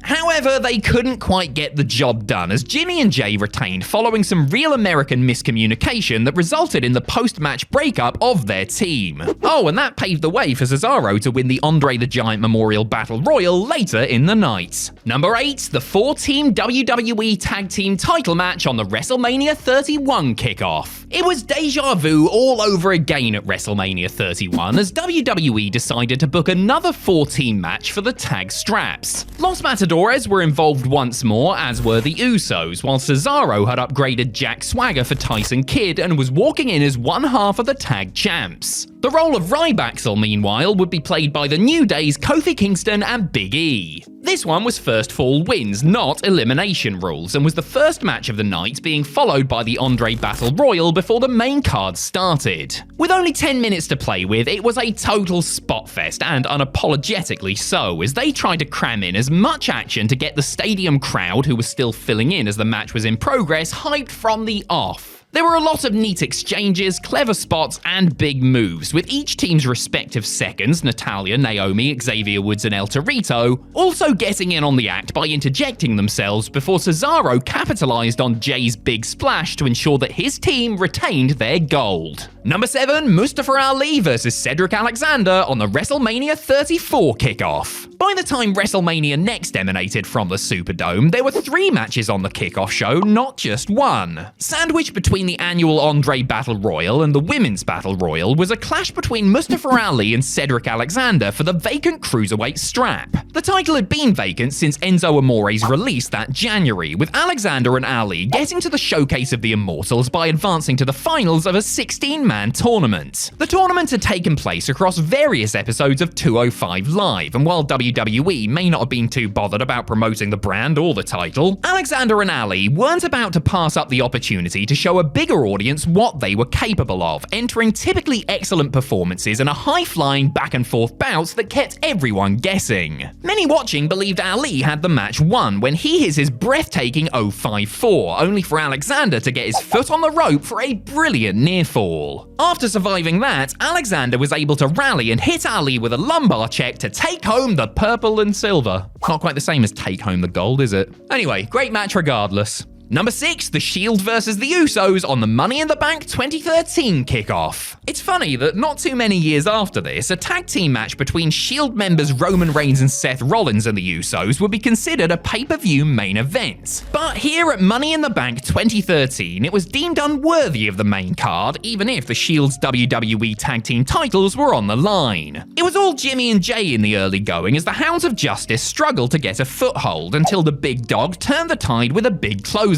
However, they couldn't quite get the job done, as Jimmy and Jay retained following some Real American miscommunication that resulted in the post-match breakup of their team. Oh, and that paved the way for Cesaro to win the Andre the Giant Memorial Battle Royal later in the night. Number 8, the 4-team WWE Tag Team title match on the WrestleMania 31 kickoff. It was deja vu all over again at WrestleMania 31, as WWE decided to book another 4-team match for the tag straps. Los Matadores were involved once more, as were the Usos, while Cesaro had upgraded Jack Swagger for Tyson Kidd and was walking in as one half of the tag champs. The role of Ryback, meanwhile, would be played by the New Day's Kofi Kingston and Big E. This one was first fall wins, not elimination rules, and was the first match of the night, being followed by the Andre Battle Royal before the main card started. With only 10 minutes to play with, it was a total spot fest, and unapologetically so, as they tried to cram in as much action to get the stadium crowd, who was still filling in as the match was in progress, hyped from the off. There were a lot of neat exchanges, clever spots, and big moves, with each team's respective seconds, Natalya, Naomi, Xavier Woods, and El Torito, also getting in on the act by interjecting themselves before Cesaro capitalized on Jay's big splash to ensure that his team retained their gold. Number 7, Mustafa Ali versus Cedric Alexander on the WrestleMania 34 kickoff. By the time WrestleMania Next emanated from the Superdome, there were 3 matches on the kickoff show, not just one. Sandwiched between the annual Andre Battle Royal and the Women's Battle Royal was a clash between Mustafa Ali and Cedric Alexander for the vacant Cruiserweight strap. The title had been vacant since Enzo Amore's release that January, with Alexander and Ali getting to the showcase of the Immortals by advancing to the finals of a 16-man tournament. The tournament had taken place across various episodes of 205 Live, and while WWE may not have been too bothered about promoting the brand or the title, Alexander and Ali weren't about to pass up the opportunity to show a bigger audience what they were capable of, entering typically excellent performances and a high-flying back-and-forth bout that kept everyone guessing. Many watching believed Ali had the match won when he hits his breathtaking 054, only for Alexander to get his foot on the rope for a brilliant near fall. After surviving that, Alexander was able to rally and hit Ali with a lumbar check to take home the purple and silver. Not quite the same as take home the gold, is it? Anyway, great match regardless. Number 6, The Shield versus the Usos on the Money in the Bank 2013 kickoff. It's funny that not too many years after this, a tag team match between Shield members Roman Reigns and Seth Rollins and the Usos would be considered a pay-per-view main event. But here at Money in the Bank 2013, it was deemed unworthy of the main card, even if the Shield's WWE tag team titles were on the line. It was all Jimmy and Jay in the early going as the Hounds of Justice struggled to get a foothold until the big dog turned the tide with a big clothesline.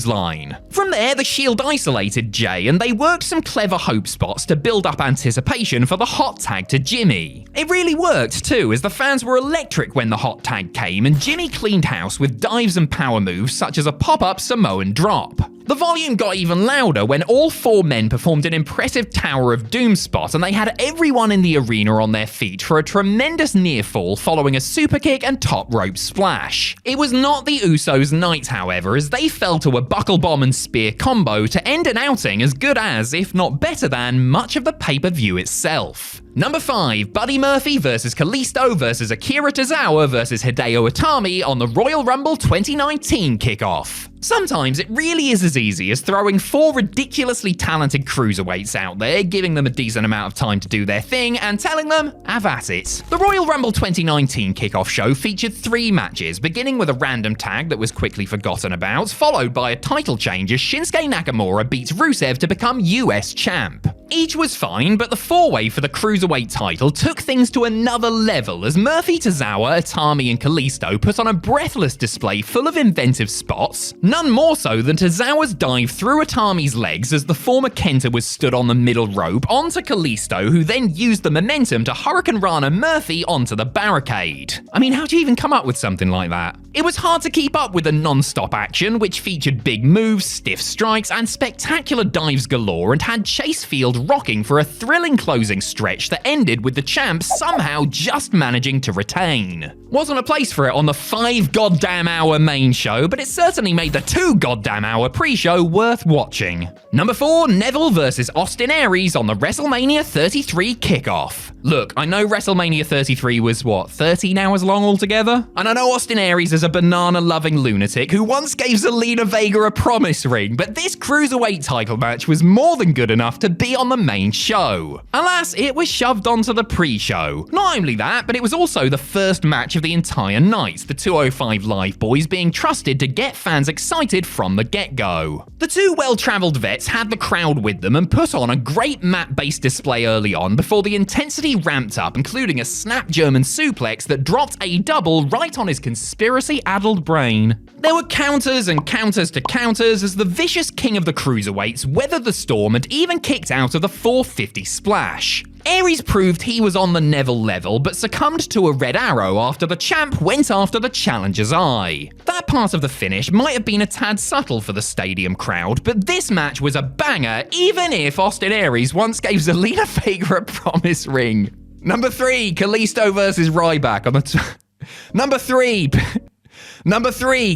From there, the Shield isolated Jay, and they worked some clever hope spots to build up anticipation for the hot tag to Jimmy. It really worked too, as the fans were electric when the hot tag came, and Jimmy cleaned house with dives and power moves such as a pop-up Samoan drop. The volume got even louder when all 4 men performed an impressive Tower of Doom spot, and they had everyone in the arena on their feet for a tremendous near fall following a superkick and top rope splash. It was not the Usos' night, however, as they fell to a buckle bomb and spear combo to end an outing as good as, if not better than, much of the pay-per-view itself. Number 5, Buddy Murphy versus Kalisto versus Akira Tozawa versus Hideo Itami on the Royal Rumble 2019 kickoff. Sometimes it really is as easy as throwing 4 ridiculously talented cruiserweights out there, giving them a decent amount of time to do their thing, and telling them, have at it. The Royal Rumble 2019 kickoff show featured 3 matches, beginning with a random tag that was quickly forgotten about, followed by a title change as Shinsuke Nakamura beats Rusev to become US champ. Each was fine, but the 4-way for the Cruiserweight title took things to another level as Murphy, Tozawa, Itami, and Kalisto put on a breathless display full of inventive spots, none more so than Tozawa's dive through Itami's legs as the former Kenta was stood on the middle rope onto Kalisto, who then used the momentum to Hurricane Rana Murphy onto the barricade. I mean, how do you even come up with something like that? It was hard to keep up with the non-stop action, which featured big moves, stiff strikes, and spectacular dives galore, and had Chase Field rocking for a thrilling closing stretch that ended with the champ somehow just managing to retain. Wasn't a place for it on the 5 goddamn hour main show, but it certainly made the 2 goddamn hour pre-show worth watching. Number 4, Neville versus Austin Aries on the WrestleMania 33 kickoff. Look, I know WrestleMania 33 was, 13 hours long altogether? And I know Austin Aries is a banana-loving lunatic who once gave Zelina Vega a promise ring, but this Cruiserweight title match was more than good enough to be on the main show. Alas, it was shoved onto the pre-show. Not only that, but it was also the first match of the entire night, the 205 Live boys being trusted to get fans excited from the get-go. The 2 well-travelled vets had the crowd with them and put on a great mat-based display early on before the intensity ramped up, including a snap German suplex that dropped a double right on his conspiracy-addled brain. There were counters and counters to counters as the vicious king of the cruiserweights weathered the storm and even kicked out of the 450 splash. Aries proved he was on the Neville level, but succumbed to a red arrow after the champ went after the challenger's eye. That part of the finish might have been a tad subtle for the stadium crowd, but this match was a banger, even if Austin Aries once gave Zelina Vega a promise ring. Number 3, Kalisto versus Ryback on the Number 3,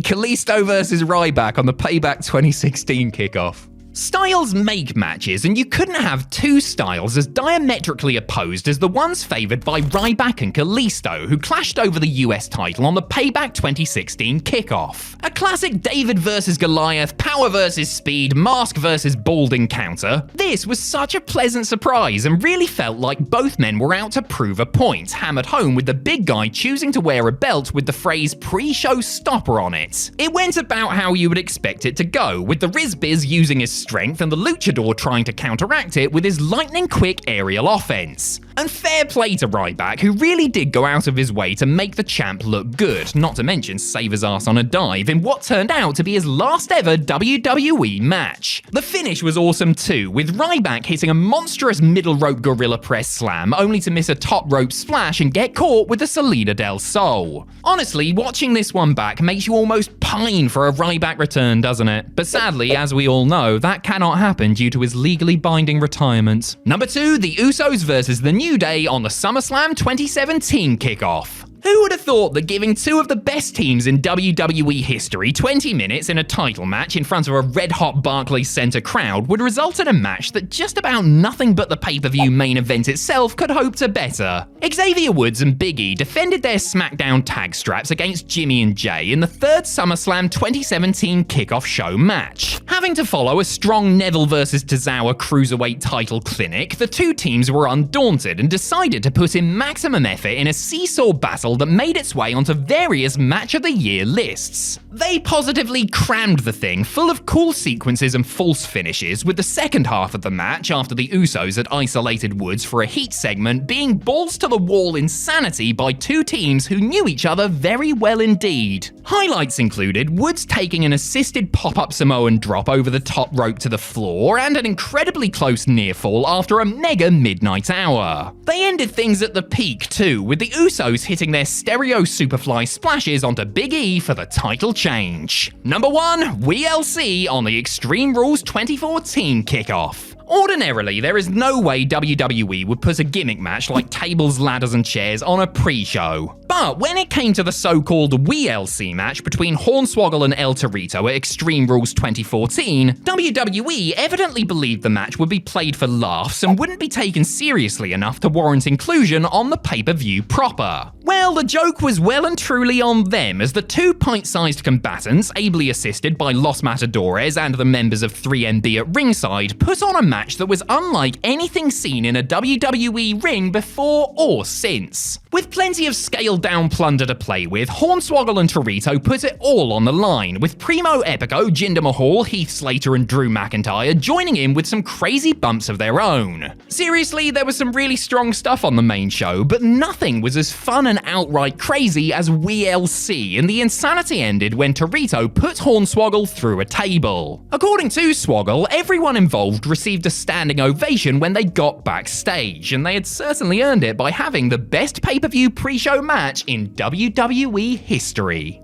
Kalisto versus Ryback on the Payback 2016 kickoff. Styles make matches, and you couldn't have two styles as diametrically opposed as the ones favoured by Ryback and Kalisto, who clashed over the US title on the Payback 2016 kickoff. A classic David versus Goliath, power versus speed, mask versus bald encounter. This was such a pleasant surprise and really felt like both men were out to prove a point, hammered home with the big guy choosing to wear a belt with the phrase pre-show stopper on it. It went about how you would expect it to go, with the Rizbiz using his strength and the Luchador trying to counteract it with his lightning-quick aerial offense. And fair play to Ryback, who really did go out of his way to make the champ look good, not to mention save his ass on a dive in what turned out to be his last ever WWE match. The finish was awesome too, with Ryback hitting a monstrous middle rope gorilla press slam only to miss a top rope splash and get caught with the Salida del Sol. Honestly, watching this one back makes you almost pine for a Ryback return, doesn't it? But sadly, as we all know, that cannot happen due to his legally binding retirement. Number 2, the Usos versus the New Day on the SummerSlam 2017 kickoff. Who would have thought that giving two of the best teams in WWE history 20 minutes in a title match in front of a red-hot Barclays Center crowd would result in a match that just about nothing but the pay-per-view main event itself could hope to better? Xavier Woods and Big E defended their SmackDown tag straps against Jimmy and Jay in the third SummerSlam 2017 kickoff show match. Having to follow a strong Neville vs. Tozawa cruiserweight title clinic, the two teams were undaunted and decided to put in maximum effort in a seesaw battle that made its way onto various Match of the Year lists. They positively crammed the thing full of cool sequences and false finishes, with the second half of the match, after the Usos had isolated Woods for a heat segment, being balls to the wall insanity by two teams who knew each other very well indeed. Highlights included Woods taking an assisted pop-up Samoan drop over the top rope to the floor and an incredibly close near fall after a mega midnight hour. They ended things at the peak too, with the Usos hitting their stereo Superfly splashes onto Big E for the title change. Number 1, WLC on the Extreme Rules 2014 kickoff. Ordinarily, there is no way WWE would put a gimmick match like tables, ladders, and chairs on a pre-show. But when it came to the so-called WLC match between Hornswoggle and El Torito at Extreme Rules 2014, WWE evidently believed the match would be played for laughs and wouldn't be taken seriously enough to warrant inclusion on the pay-per-view proper. Well, the joke was well and truly on them, as the two pint-sized combatants, ably assisted by Los Matadores and the members of 3MB at ringside, put on a match that was unlike anything seen in a WWE ring before or since. With plenty of scaled-down plunder to play with, Hornswoggle and Torito put it all on the line, with Primo Epico, Jinder Mahal, Heath Slater, and Drew McIntyre joining in with some crazy bumps of their own. Seriously, there was some really strong stuff on the main show, but nothing was as fun and outright crazy as WLC, and the insanity ended when Torito put Hornswoggle through a table. According to Swoggle, everyone involved received a standing ovation when they got backstage, and they had certainly earned it by having the best pay-per-view pre-show match in WWE history.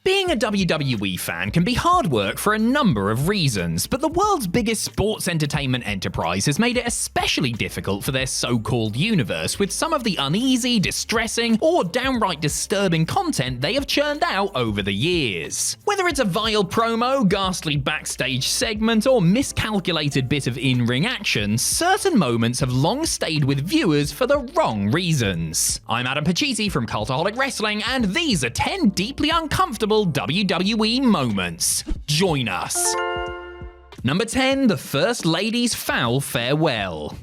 Being a WWE fan can be hard work for a number of reasons, but the world's biggest sports entertainment enterprise has made it especially difficult for their so-called universe with some of the uneasy, distressing, or downright disturbing content they have churned out over the years. Whether it's a vile promo, ghastly backstage segment, or miscalculated bit of in-ring action, certain moments have long stayed with viewers for the wrong reasons. I'm Adam Pacitti from Cultaholic Wrestling, and these are 10 deeply uncomfortable WWE moments. Join us. Number 10, the First Lady's foul farewell.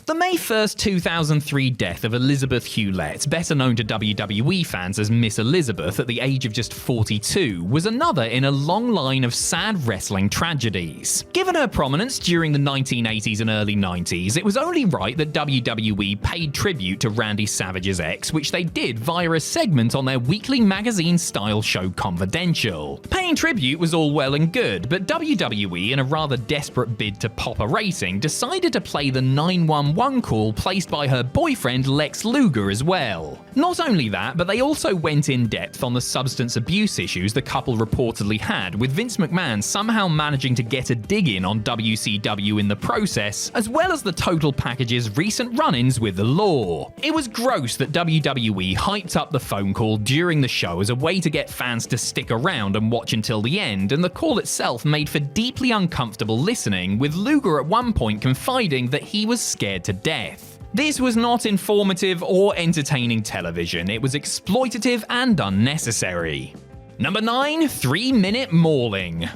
The May 1st, 2003 death of Elizabeth Hewlett, better known to WWE fans as Miss Elizabeth at the age of just 42, was another in a long line of sad wrestling tragedies. Given her prominence during the 1980s and early 90s, it was only right that WWE paid tribute to Randy Savage's ex, which they did via a segment on their weekly magazine-style show Confidential. Paying tribute was all well and good, but WWE, in a rather desperate bid to pop a rating, decided to play the 911 one call placed by her boyfriend Lex Luger as well. Not only that, but they also went in depth on the substance abuse issues the couple reportedly had, with Vince McMahon somehow managing to get a dig in on WCW in the process, as well as the Total Package's recent run-ins with the law. It was gross that WWE hyped up the phone call during the show as a way to get fans to stick around and watch until the end, and the call itself made for deeply uncomfortable listening, with Luger at one point confiding that he was scared to death. This was not informative or entertaining television, it was exploitative and unnecessary. Number 9. 3-minute mauling.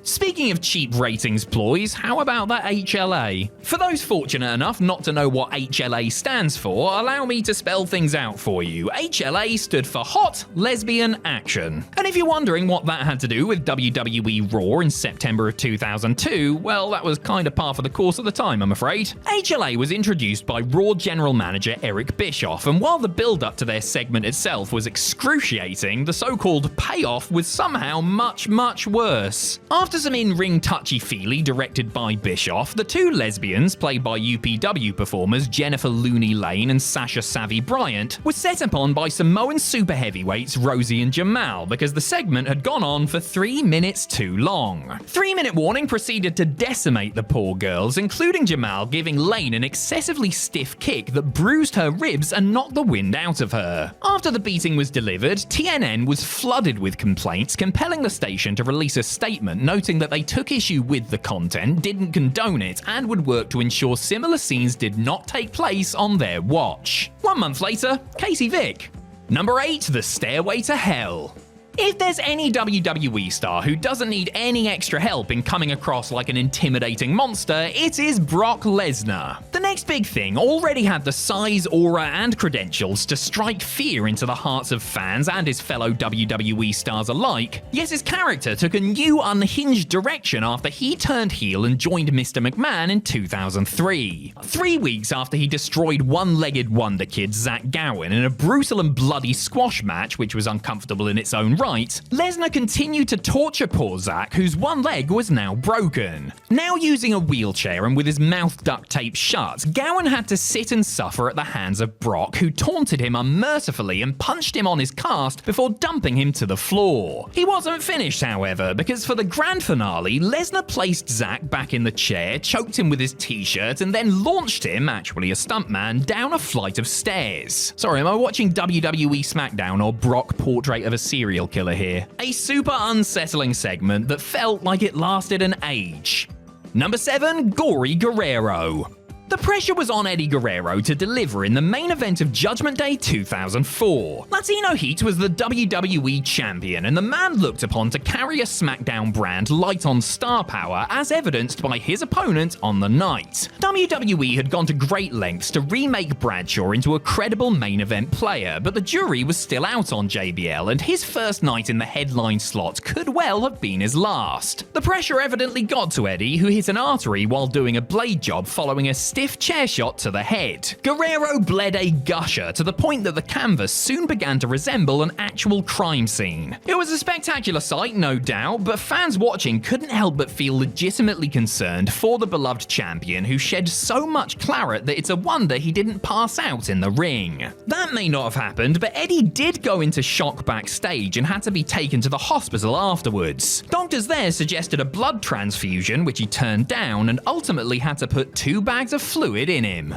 Speaking of cheap ratings ploys, how about that HLA? For those fortunate enough not to know what HLA stands for, allow me to spell things out for you. HLA stood for Hot Lesbian Action. And if you're wondering what that had to do with WWE Raw in September of 2002, well, that was kind of par for the course at the time, I'm afraid. HLA was introduced by Raw General Manager Eric Bischoff, and while the build-up to their segment itself was excruciating, the so-called payoff was somehow much, much worse. After some in-ring touchy-feely directed by Bischoff, the two lesbians, played by UPW performers Jennifer Looney Lane and Sasha Savvy Bryant, were set upon by Samoan super heavyweights Rosie and Jamal because the segment had gone on for 3 minutes too long. 3-minute warning proceeded to decimate the poor girls, including Jamal giving Lane an excessively stiff kick that bruised her ribs and knocked the wind out of her. After the beating was delivered, TNN was flooded with complaints, compelling the station to release a statement noting that they took issue with the content, didn't condone it, and would work to ensure similar scenes did not take place on their watch. 1 month later, Casey Vick. Number 8. The Stairway to Hell. If there's any WWE star who doesn't need any extra help in coming across like an intimidating monster, it is Brock Lesnar. The next big thing already had the size, aura, and credentials to strike fear into the hearts of fans and his fellow WWE stars alike, yet his character took a new unhinged direction after he turned heel and joined Mr. McMahon in 2003. 3 weeks after he destroyed one-legged wonder kid Zach Gowen in a brutal and bloody squash match, which was uncomfortable in its own right, Lesnar continued to torture poor Zack, whose one leg was now broken. Now using a wheelchair and with his mouth duct taped shut, Gowen had to sit and suffer at the hands of Brock, who taunted him unmercifully and punched him on his cast before dumping him to the floor. He wasn't finished, however, because for the grand finale, Lesnar placed Zack back in the chair, choked him with his t-shirt, and then launched him, actually a stuntman, down a flight of stairs. Sorry, am I watching WWE SmackDown or Brock Portrait of a Serial Killer here? A super unsettling segment that felt like it lasted an age. Number 7. Gory Guerrero. The pressure was on Eddie Guerrero to deliver in the main event of Judgment Day 2004. Latino Heat was the WWE champion, and the man looked upon to carry a SmackDown brand light on star power, as evidenced by his opponent on the night. WWE had gone to great lengths to remake Bradshaw into a credible main event player, but the jury was still out on JBL, and his first night in the headline slot could well have been his last. The pressure evidently got to Eddie, who hit an artery while doing a blade job following a stiff chair shot to the head. Guerrero bled a gusher to the point that the canvas soon began to resemble an actual crime scene. It was a spectacular sight, no doubt, but fans watching couldn't help but feel legitimately concerned for the beloved champion who shed so much claret that it's a wonder he didn't pass out in the ring. That may not have happened, but Eddie did go into shock backstage and had to be taken to the hospital afterwards. Doctors there suggested a blood transfusion, which he turned down, and ultimately had to put 2 bags of fluid in him.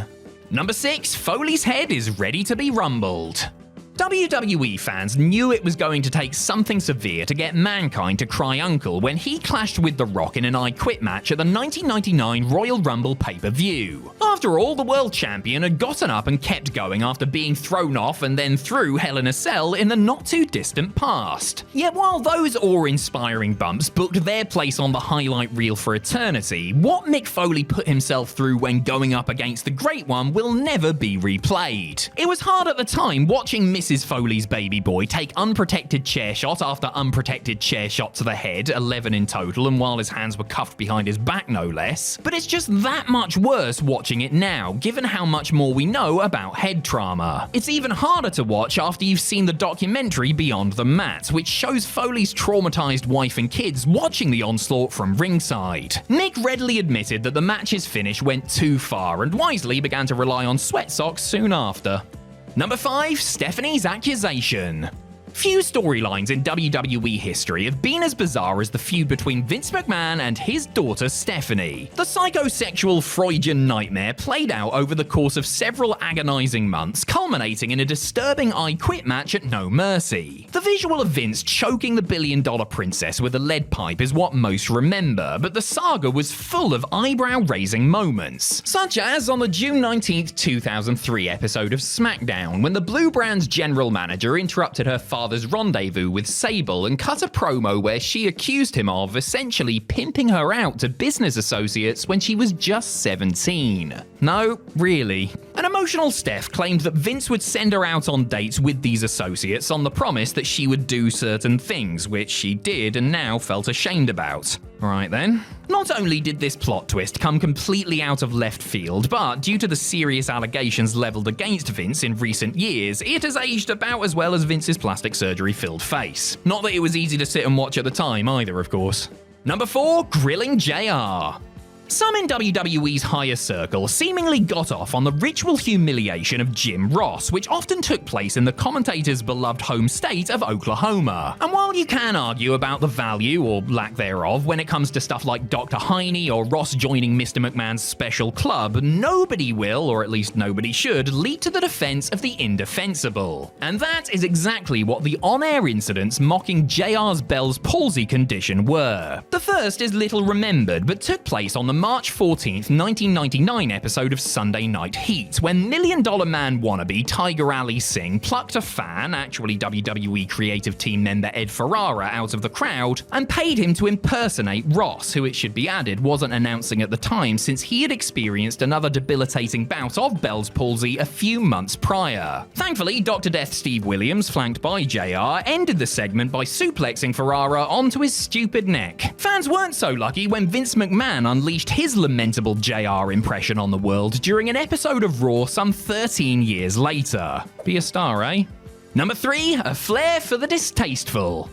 Number 6. Foley's head is ready to be rumbled. WWE fans knew it was going to take something severe to get Mankind to cry uncle when he clashed with The Rock in an I Quit match at the 1999 Royal Rumble pay-per-view. After all, the world champion had gotten up and kept going after being thrown off and then through Hell in a Cell in the not-too-distant past. Yet while those awe-inspiring bumps booked their place on the highlight reel for eternity, what Mick Foley put himself through when going up against the Great One will never be replayed. It was hard at the time watching Mrs. Foley's baby boy take unprotected chair shot after unprotected chair shot to the head, 11 in total, and while his hands were cuffed behind his back no less, but it's just that much worse watching it it now, given how much more we know about head trauma. It's even harder to watch after you've seen the documentary Beyond the Mat, which shows Foley's traumatized wife and kids watching the onslaught from ringside. Nick readily admitted that the match's finish went too far and wisely began to rely on sweat socks soon after. Number 5. Stephanie's accusation. Few storylines in WWE history have been as bizarre as the feud between Vince McMahon and his daughter Stephanie. The psychosexual Freudian nightmare played out over the course of several agonizing months, culminating in a disturbing I Quit match at No Mercy. The visual of Vince choking the billion-dollar princess with a lead pipe is what most remember, but the saga was full of eyebrow-raising moments, such as on the June 19, 2003 episode of SmackDown, when the Blue Brand's general manager interrupted her father's rendezvous with Sable and cut a promo where she accused him of essentially pimping her out to business associates when she was just 17. No, really. An emotional Steph claimed that Vince would send her out on dates with these associates on the promise that she would do certain things, which she did and now felt ashamed about. Right then. Not only did this plot twist come completely out of left field, but due to the serious allegations leveled against Vince in recent years, it has aged about as well as Vince's plastic surgery-filled face. Not that it was easy to sit and watch at the time either, of course. Number 4. Grilling JR. Some in WWE's higher circle seemingly got off on the ritual humiliation of Jim Ross, which often took place in the commentator's beloved home state of Oklahoma. And while you can argue about the value, or lack thereof, when it comes to stuff like Dr. Heine or Ross joining Mr. McMahon's special club, nobody will, or at least nobody should, leap to the defense of the indefensible. And that is exactly what the on-air incidents mocking JR's Bell's palsy condition were. The first is little remembered, but took place on the March 14th, 1999 episode of Sunday Night Heat, when $1 Million Man wannabe Tiger Ali Singh plucked a fan, actually WWE creative team member Ed Ferrara, out of the crowd and paid him to impersonate Ross, who, it should be added, wasn't announcing at the time since he had experienced another debilitating bout of Bell's palsy a few months prior. Thankfully, Dr. Death Steve Williams, flanked by JR, ended the segment by suplexing Ferrara onto his stupid neck. Fans weren't so lucky when Vince McMahon unleashed his lamentable JR impression on the world during an episode of Raw some 13 years later. Be a star, eh? Number 3. A flair for the distasteful.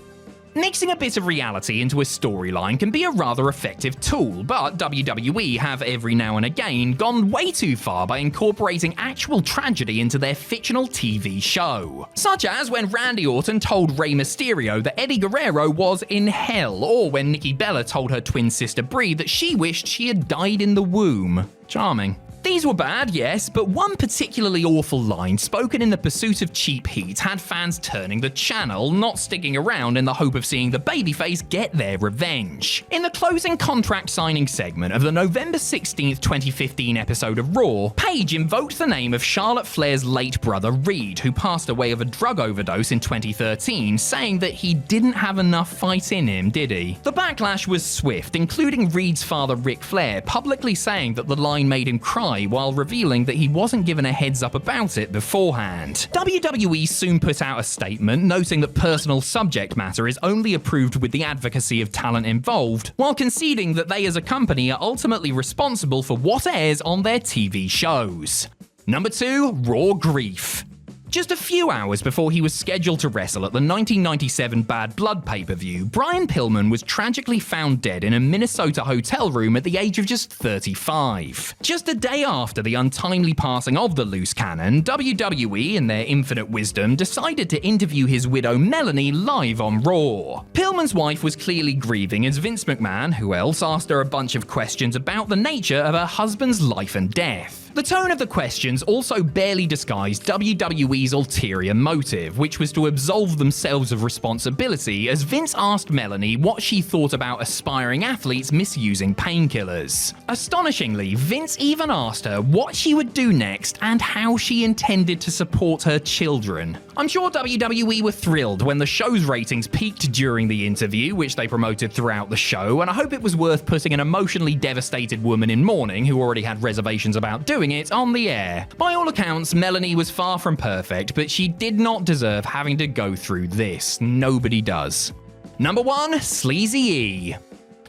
Mixing a bit of reality into a storyline can be a rather effective tool, but WWE have every now and again gone way too far by incorporating actual tragedy into their fictional TV show. Such as when Randy Orton told Rey Mysterio that Eddie Guerrero was in hell, or when Nikki Bella told her twin sister Brie that she wished she had died in the womb. Charming. These were bad, yes, but one particularly awful line spoken in the pursuit of cheap heat had fans turning the channel, not sticking around in the hope of seeing the babyface get their revenge. In the closing contract signing segment of the November 16th, 2015 episode of Raw, Paige invoked the name of Charlotte Flair's late brother Reed, who passed away of a drug overdose in 2013, saying that he didn't have enough fight in him, did he? The backlash was swift, including Reed's father Ric Flair publicly saying that the line made him cry, while revealing that he wasn't given a heads up about it beforehand. WWE soon put out a statement noting that personal subject matter is only approved with the advocacy of talent involved, while conceding that they as a company are ultimately responsible for what airs on their TV shows. Number 2. Raw grief. Just a few hours before he was scheduled to wrestle at the 1997 Bad Blood pay-per-view, Brian Pillman was tragically found dead in a Minnesota hotel room at the age of just 35. Just a day after the untimely passing of the loose cannon, WWE, in their infinite wisdom, decided to interview his widow Melanie live on Raw. Pillman's wife was clearly grieving as Vince McMahon, who else, asked her a bunch of questions about the nature of her husband's life and death. The tone of the questions also barely disguised WWE's ulterior motive, which was to absolve themselves of responsibility, as Vince asked Melanie what she thought about aspiring athletes misusing painkillers. Astonishingly, Vince even asked her what she would do next and how she intended to support her children. I'm sure WWE were thrilled when the show's ratings peaked during the interview, which they promoted throughout the show, and I hope it was worth putting an emotionally devastated woman in mourning, who already had reservations about doing it, on the air. By all accounts, Melanie was far from perfect, but she did not deserve having to go through this. Nobody does. Number 1. Sleazy E.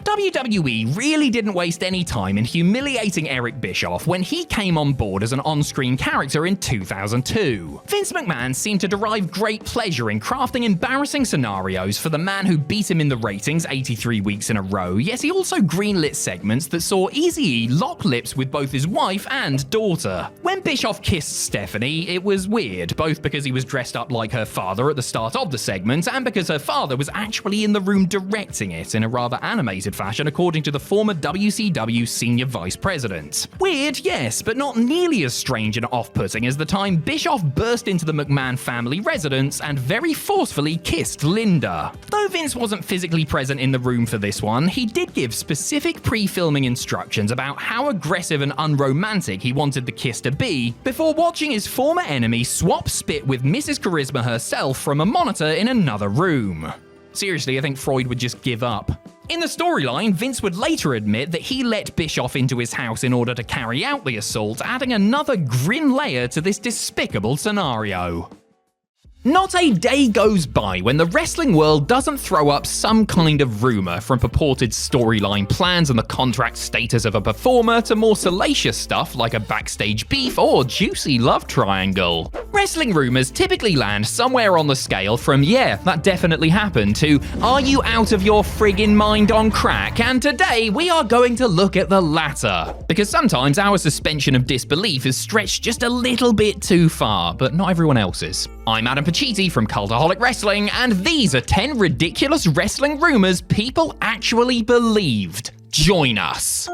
WWE really didn't waste any time in humiliating Eric Bischoff when he came on board as an on-screen character in 2002. Vince McMahon seemed to derive great pleasure in crafting embarrassing scenarios for the man who beat him in the ratings 83 weeks in a row, yet he also greenlit segments that saw Eazy-E lock lips with both his wife and daughter. When Bischoff kissed Stephanie, it was weird, both because he was dressed up like her father at the start of the segment, and because her father was actually in the room directing it in a rather animated fashion, according to the former WCW senior vice president. Weird, yes, but not nearly as strange and off-putting as the time Bischoff burst into the McMahon family residence and very forcefully kissed Linda. Though Vince wasn't physically present in the room for this one, he did give specific pre-filming instructions about how aggressive and unromantic he wanted the kiss to be, before watching his former enemy swap spit with Mrs. Charisma herself from a monitor in another room. Seriously, I think Freud would just give up. In the storyline, Vince would later admit that he let Bischoff into his house in order to carry out the assault, adding another grim layer to this despicable scenario. Not a day goes by when the wrestling world doesn't throw up some kind of rumor, from purported storyline plans and the contract status of a performer to more salacious stuff like a backstage beef or juicy love triangle. Wrestling rumors typically land somewhere on the scale from "yeah, that definitely happened" to "are you out of your friggin' mind on crack?" And today we are going to look at the latter. Because sometimes our suspension of disbelief is stretched just a little bit too far, but not everyone else's. I'm Adam Pacitti from Cultaholic Wrestling, and these are 10 ridiculous wrestling rumors people actually believed. Join us.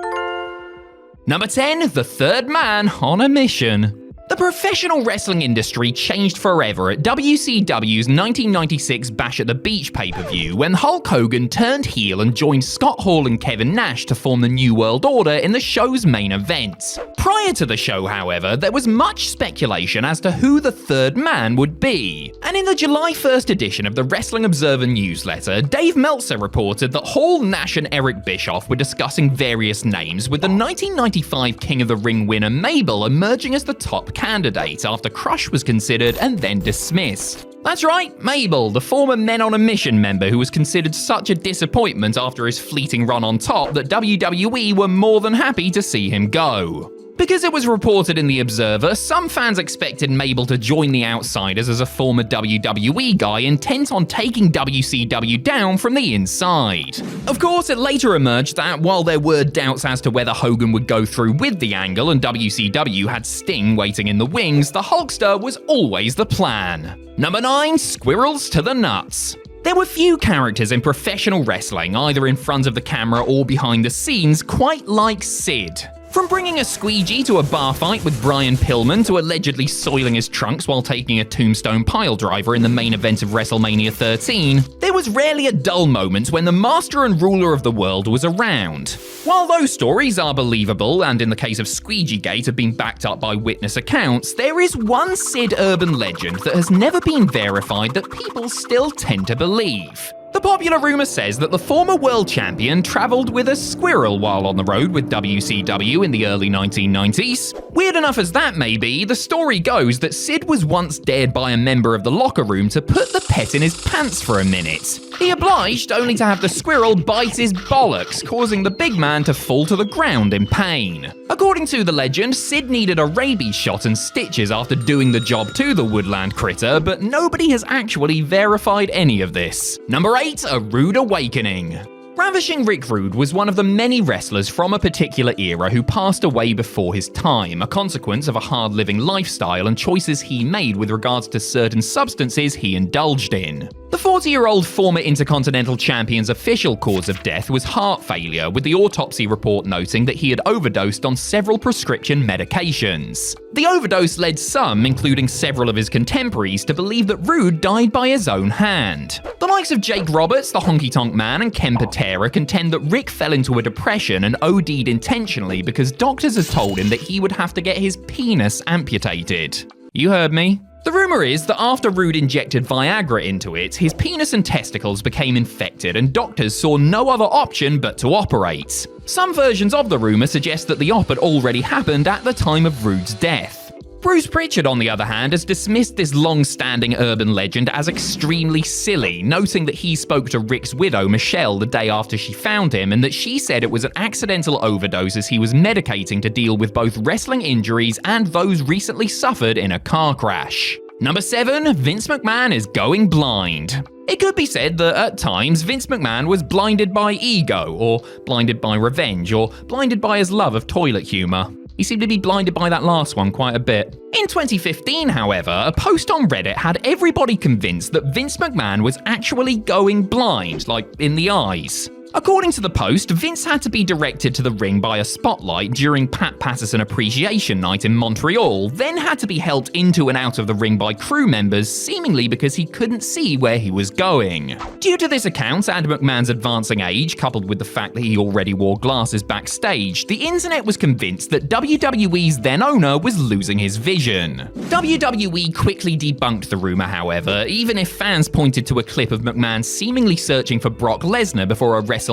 Number 10, the third man on a mission. The professional wrestling industry changed forever at WCW's 1996 Bash at the Beach pay-per-view when Hulk Hogan turned heel and joined Scott Hall and Kevin Nash to form the New World Order in the show's main event. Prior to the show, however, there was much speculation as to who the third man would be. And in the July 1st edition of the Wrestling Observer newsletter, Dave Meltzer reported that Hall, Nash, and Eric Bischoff were discussing various names, with the 1995 King of the Ring winner Mabel emerging as the top candidate after Crush was considered and then dismissed. That's right, Mabel, the former Men on a Mission member who was considered such a disappointment after his fleeting run on top that WWE were more than happy to see him go. Because it was reported in The Observer, some fans expected Mabel to join the Outsiders as a former WWE guy intent on taking WCW down from the inside. Of course, it later emerged that while there were doubts as to whether Hogan would go through with the angle and WCW had Sting waiting in the wings, the Hulkster was always the plan. Number 9, squirrels to the nuts. There were few characters in professional wrestling, either in front of the camera or behind the scenes, quite like Sid. From bringing a squeegee to a bar fight with Brian Pillman to allegedly soiling his trunks while taking a tombstone piledriver in the main event of WrestleMania 13, there was rarely a dull moment when the master and ruler of the world was around. While those stories are believable, and in the case of Squeegeegate have been backed up by witness accounts, there is one Sid urban legend that has never been verified that people still tend to believe. The popular rumor says that the former world champion traveled with a squirrel while on the road with WCW in the early 1990s. Weird enough as that may be, the story goes that Sid was once dared by a member of the locker room to put the pet in his pants for a minute. He obliged, only to have the squirrel bite his bollocks, causing the big man to fall to the ground in pain. According to the legend, Sid needed a rabies shot and stitches after doing the job to the woodland critter, but nobody has actually verified any of this. Number 8, a rude awakening. Ravishing Rick Rude was one of the many wrestlers from a particular era who passed away before his time, a consequence of a hard-living lifestyle and choices he made with regards to certain substances he indulged in. The 40-year-old former Intercontinental Champion's official cause of death was heart failure, with the autopsy report noting that he had overdosed on several prescription medications. The overdose led some, including several of his contemporaries, to believe that Rude died by his own hand. The likes of Jake Roberts, the Honky Tonk Man, and Ken Patera contend that Rick fell into a depression and OD'd intentionally because doctors had told him that he would have to get his penis amputated. You heard me. The rumor is that after Rude injected Viagra into it, his penis and testicles became infected and doctors saw no other option but to operate. Some versions of the rumor suggest that the op had already happened at the time of Rude's death. Bruce Pritchard, on the other hand, has dismissed this long-standing urban legend as extremely silly, noting that he spoke to Rick's widow, Michelle, the day after she found him, and that she said it was an accidental overdose as he was medicating to deal with both wrestling injuries and those recently suffered in a car crash. Number 7, Vince McMahon is going blind. It could be said that at times Vince McMahon was blinded by ego, or blinded by revenge, or blinded by his love of toilet humour. He seemed to be blinded by that last one quite a bit. In 2015, however, a post on Reddit had everybody convinced that Vince McMahon was actually going blind, like in the eyes. According to the post, Vince had to be directed to the ring by a spotlight during Pat Patterson Appreciation Night in Montreal, then had to be helped into and out of the ring by crew members, seemingly because he couldn't see where he was going. Due to this account and McMahon's advancing age, coupled with the fact that he already wore glasses backstage, the internet was convinced that WWE's then owner was losing his vision. WWE quickly debunked the rumor, however, even if fans pointed to a clip of McMahon seemingly searching for Brock Lesnar before a WrestleMania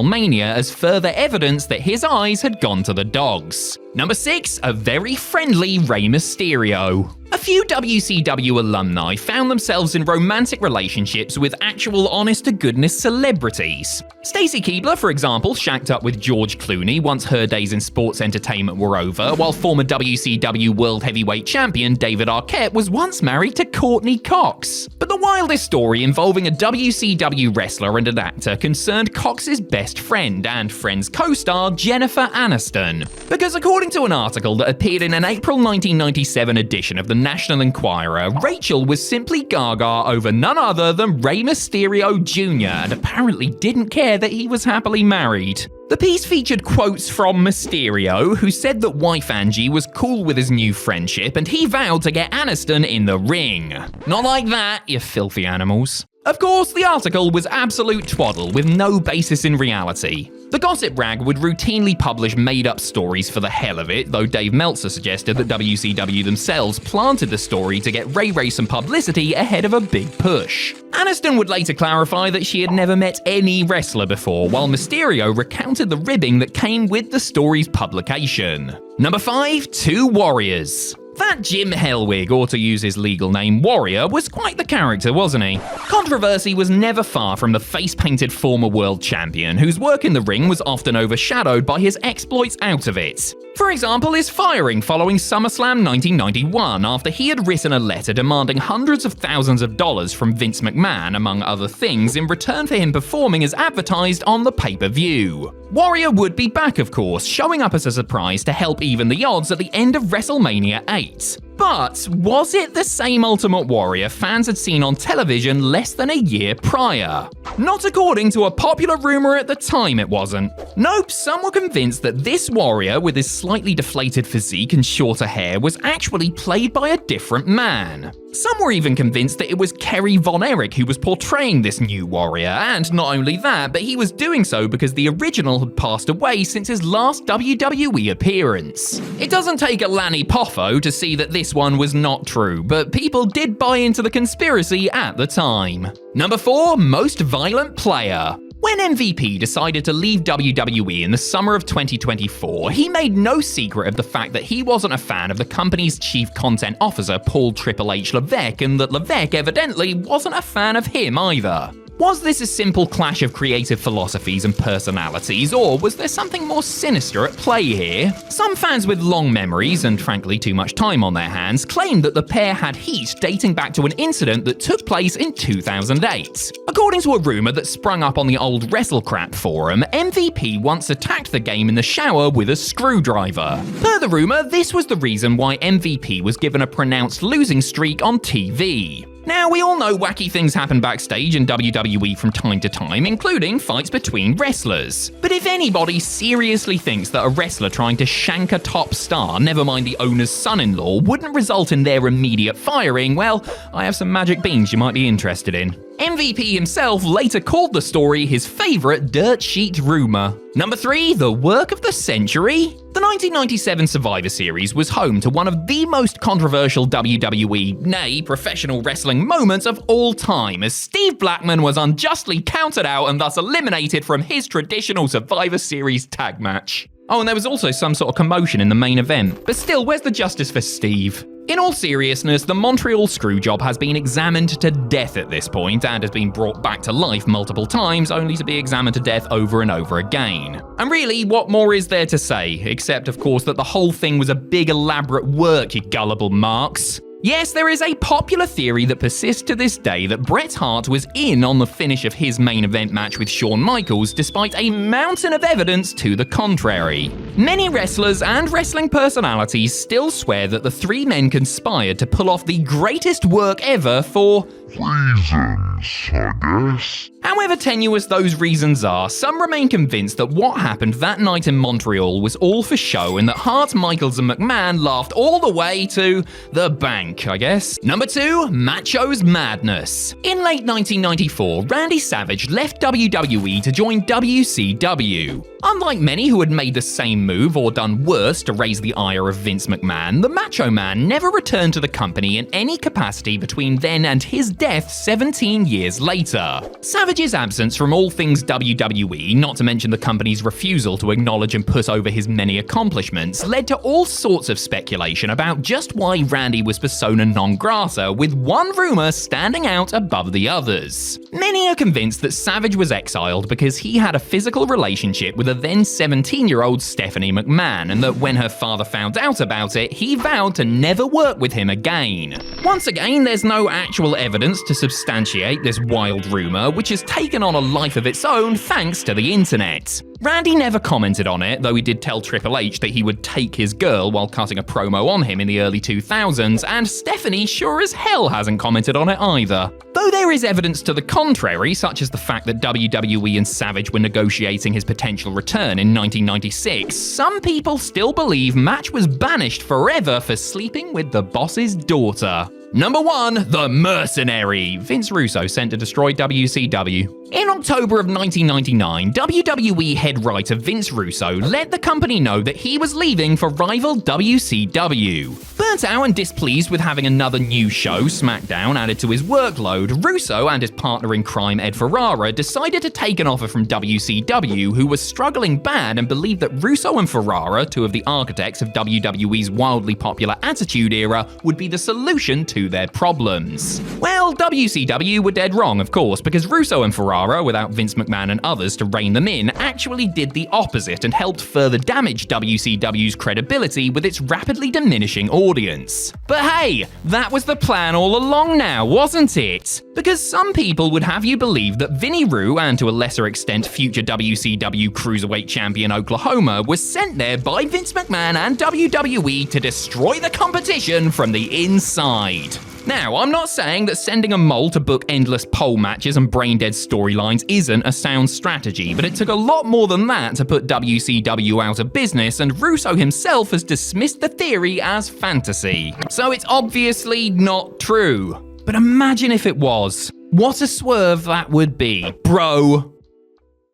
as further evidence that his eyes had gone to the dogs. Number 6, a very friendly Rey Mysterio. A few WCW alumni found themselves in romantic relationships with actual honest-to-goodness celebrities. Stacey Keibler, for example, shacked up with George Clooney once her days in sports entertainment were over, while former WCW World Heavyweight Champion David Arquette was once married to Courtney Cox. But the wildest story involving a WCW wrestler and an actor concerned Cox's best friend and Friends co-star Jennifer Aniston. Because according to an article that appeared in an April 1997 edition of the National Enquirer, Rachel was simply gaga over none other than Rey Mysterio Jr. and apparently didn't care that he was happily married. The piece featured quotes from Mysterio, who said that wife Angie was cool with his new friendship and he vowed to get Aniston in the ring. Not like that, you filthy animals. Of course, the article was absolute twaddle with no basis in reality. The gossip rag would routinely publish made-up stories for the hell of it, though Dave Meltzer suggested that WCW themselves planted the story to get Ray some publicity ahead of a big push. Aniston would later clarify that she had never met any wrestler before, while Mysterio recounted the ribbing that came with the story's publication. Number 5, 2 Warriors. That Jim Hellwig, or to use his legal name, Warrior, was quite the character, wasn't he? Controversy was never far from the face-painted former world champion, whose work in the ring was often overshadowed by his exploits out of it. For example, his firing following SummerSlam 1991 after he had written a letter demanding hundreds of thousands of dollars from Vince McMahon, among other things, in return for him performing as advertised on the pay-per-view. Warrior would be back, of course, showing up as a surprise to help even the odds at the end of WrestleMania 8. But was it the same Ultimate Warrior fans had seen on television less than a year prior? Not according to a popular rumor at the time, it wasn't. Nope, some were convinced that this Warrior, with his slightly deflated physique and shorter hair, was actually played by a different man. Some were even convinced that it was Kerry Von Erich who was portraying this new Warrior, and not only that, but he was doing so because the original had passed away since his last WWE appearance. It doesn't take a Lanny Poffo to see that this one was not true, but people did buy into the conspiracy at the time. Number 4, most violent player. When MVP decided to leave WWE in the summer of 2024, he made no secret of the fact that he wasn't a fan of the company's chief content officer, Paul Triple H Levesque, and that Levesque evidently wasn't a fan of him either. Was this a simple clash of creative philosophies and personalities, or was there something more sinister at play here? Some fans with long memories, and frankly too much time on their hands, claimed that the pair had heat dating back to an incident that took place in 2008. According to a rumor that sprung up on the old WrestleCrap forum, MVP once attacked the game in the shower with a screwdriver. Per the rumor, this was the reason why MVP was given a pronounced losing streak on TV. Now, we all know wacky things happen backstage in WWE from time to time, including fights between wrestlers. But if anybody seriously thinks that a wrestler trying to shank a top star, never mind the owner's son-in-law, wouldn't result in their immediate firing, well, I have some magic beans you might be interested in. MVP himself later called the story his favourite dirt sheet rumour. Number 3, the work of the century? The 1997 Survivor Series was home to one of the most controversial WWE, nay, professional wrestling moments of all time, as Steve Blackman was unjustly counted out and thus eliminated from his traditional Survivor Series tag match. Oh, and there was also some sort of commotion in the main event. But still, where's the justice for Steve? In all seriousness, the Montreal Screwjob has been examined to death at this point and has been brought back to life multiple times, only to be examined to death over and over again. And really, what more is there to say? Except, of course, that the whole thing was a big elaborate work, you gullible marks. Yes, there is a popular theory that persists to this day that Bret Hart was in on the finish of his main event match with Shawn Michaels, despite a mountain of evidence to the contrary. Many wrestlers and wrestling personalities still swear that the three men conspired to pull off the greatest work ever for reasons, I guess. However tenuous those reasons are, some remain convinced that what happened that night in Montreal was all for show and that Hart, Michaels, and McMahon laughed all the way to the bank, I guess. Number 2, Macho's Madness. In late 1994, Randy Savage left WWE to join WCW. Unlike many who had made the same move or done worse to raise the ire of Vince McMahon, the Macho Man never returned to the company in any capacity between then and his death 17 years later. Savage's absence from all things WWE, not to mention the company's refusal to acknowledge and put over his many accomplishments, led to all sorts of speculation about just why Randy was persona non grata, with one rumor standing out above the others. Many are convinced that Savage was exiled because he had a physical relationship with a then 17-year-old Stephanie McMahon, and that when her father found out about it, he vowed to never work with him again. Once again, there's no actual evidence to substantiate this wild rumor, which has taken on a life of its own thanks to the internet. Randy never commented on it, though he did tell Triple H that he would take his girl while cutting a promo on him in the early 2000s, and Stephanie sure as hell hasn't commented on it either. Though there is evidence to the contrary, such as the fact that WWE and Savage were negotiating his potential return in 1996, some people still believe Match was banished forever for sleeping with the boss's daughter. Number 1, The Mercenary. Vince Russo sent to destroy WCW. In October of 1999, WWE head writer Vince Russo let the company know that he was leaving for rival WCW. Burnt out and displeased with having another new show, SmackDown, added to his workload, Russo and his partner in crime Ed Ferrara decided to take an offer from WCW, who was struggling bad and believed that Russo and Ferrara, two of the architects of WWE's wildly popular Attitude Era, would be the solution to their problems. Well, WCW were dead wrong, of course, because Russo and Ferrara, without Vince McMahon and others to rein them in, actually did the opposite and helped further damage WCW's credibility with its rapidly diminishing audience. But hey, that was the plan all along now, wasn't it? Because some people would have you believe that Vinnie Rue, and to a lesser extent future WCW Cruiserweight Champion Oklahoma, was sent there by Vince McMahon and WWE to destroy the competition from the inside. Now, I'm not saying that sending a mole to book endless pole matches and brain-dead storylines isn't a sound strategy, but it took a lot more than that to put WCW out of business, and Russo himself has dismissed the theory as fantasy. So it's obviously not true. But imagine if it was. What a swerve that would be, bro.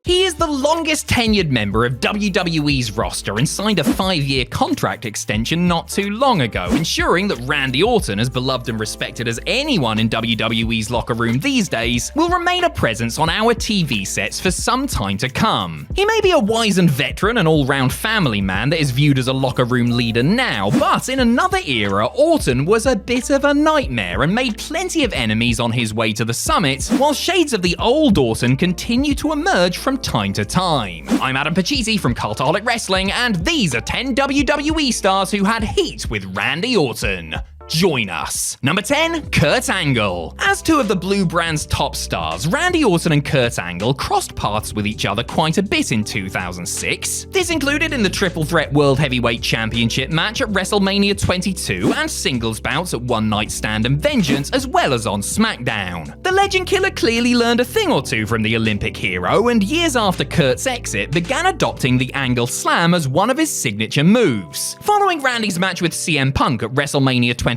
He is the longest tenured member of WWE's roster and signed a 5-year contract extension not too long ago, ensuring that Randy Orton, as beloved and respected as anyone in WWE's locker room these days, will remain a presence on our TV sets for some time to come. He may be a wizened veteran and all-round family man that is viewed as a locker room leader now, but in another era, Orton was a bit of a nightmare and made plenty of enemies on his way to the summit, while shades of the old Orton continue to emerge from time to time. I'm Adam Pacitti from Cultaholic Wrestling, and these are 10 WWE stars who had heat with Randy Orton. Join us. Number 10, Kurt Angle. As two of the Blue Brand's top stars, Randy Orton and Kurt Angle crossed paths with each other quite a bit in 2006. This included in the Triple Threat World Heavyweight Championship match at WrestleMania 22 and singles bouts at One Night Stand and Vengeance, as well as on SmackDown. The Legend Killer clearly learned a thing or two from the Olympic hero, and years after Kurt's exit, began adopting the Angle Slam as one of his signature moves. Following Randy's match with CM Punk at WrestleMania 27,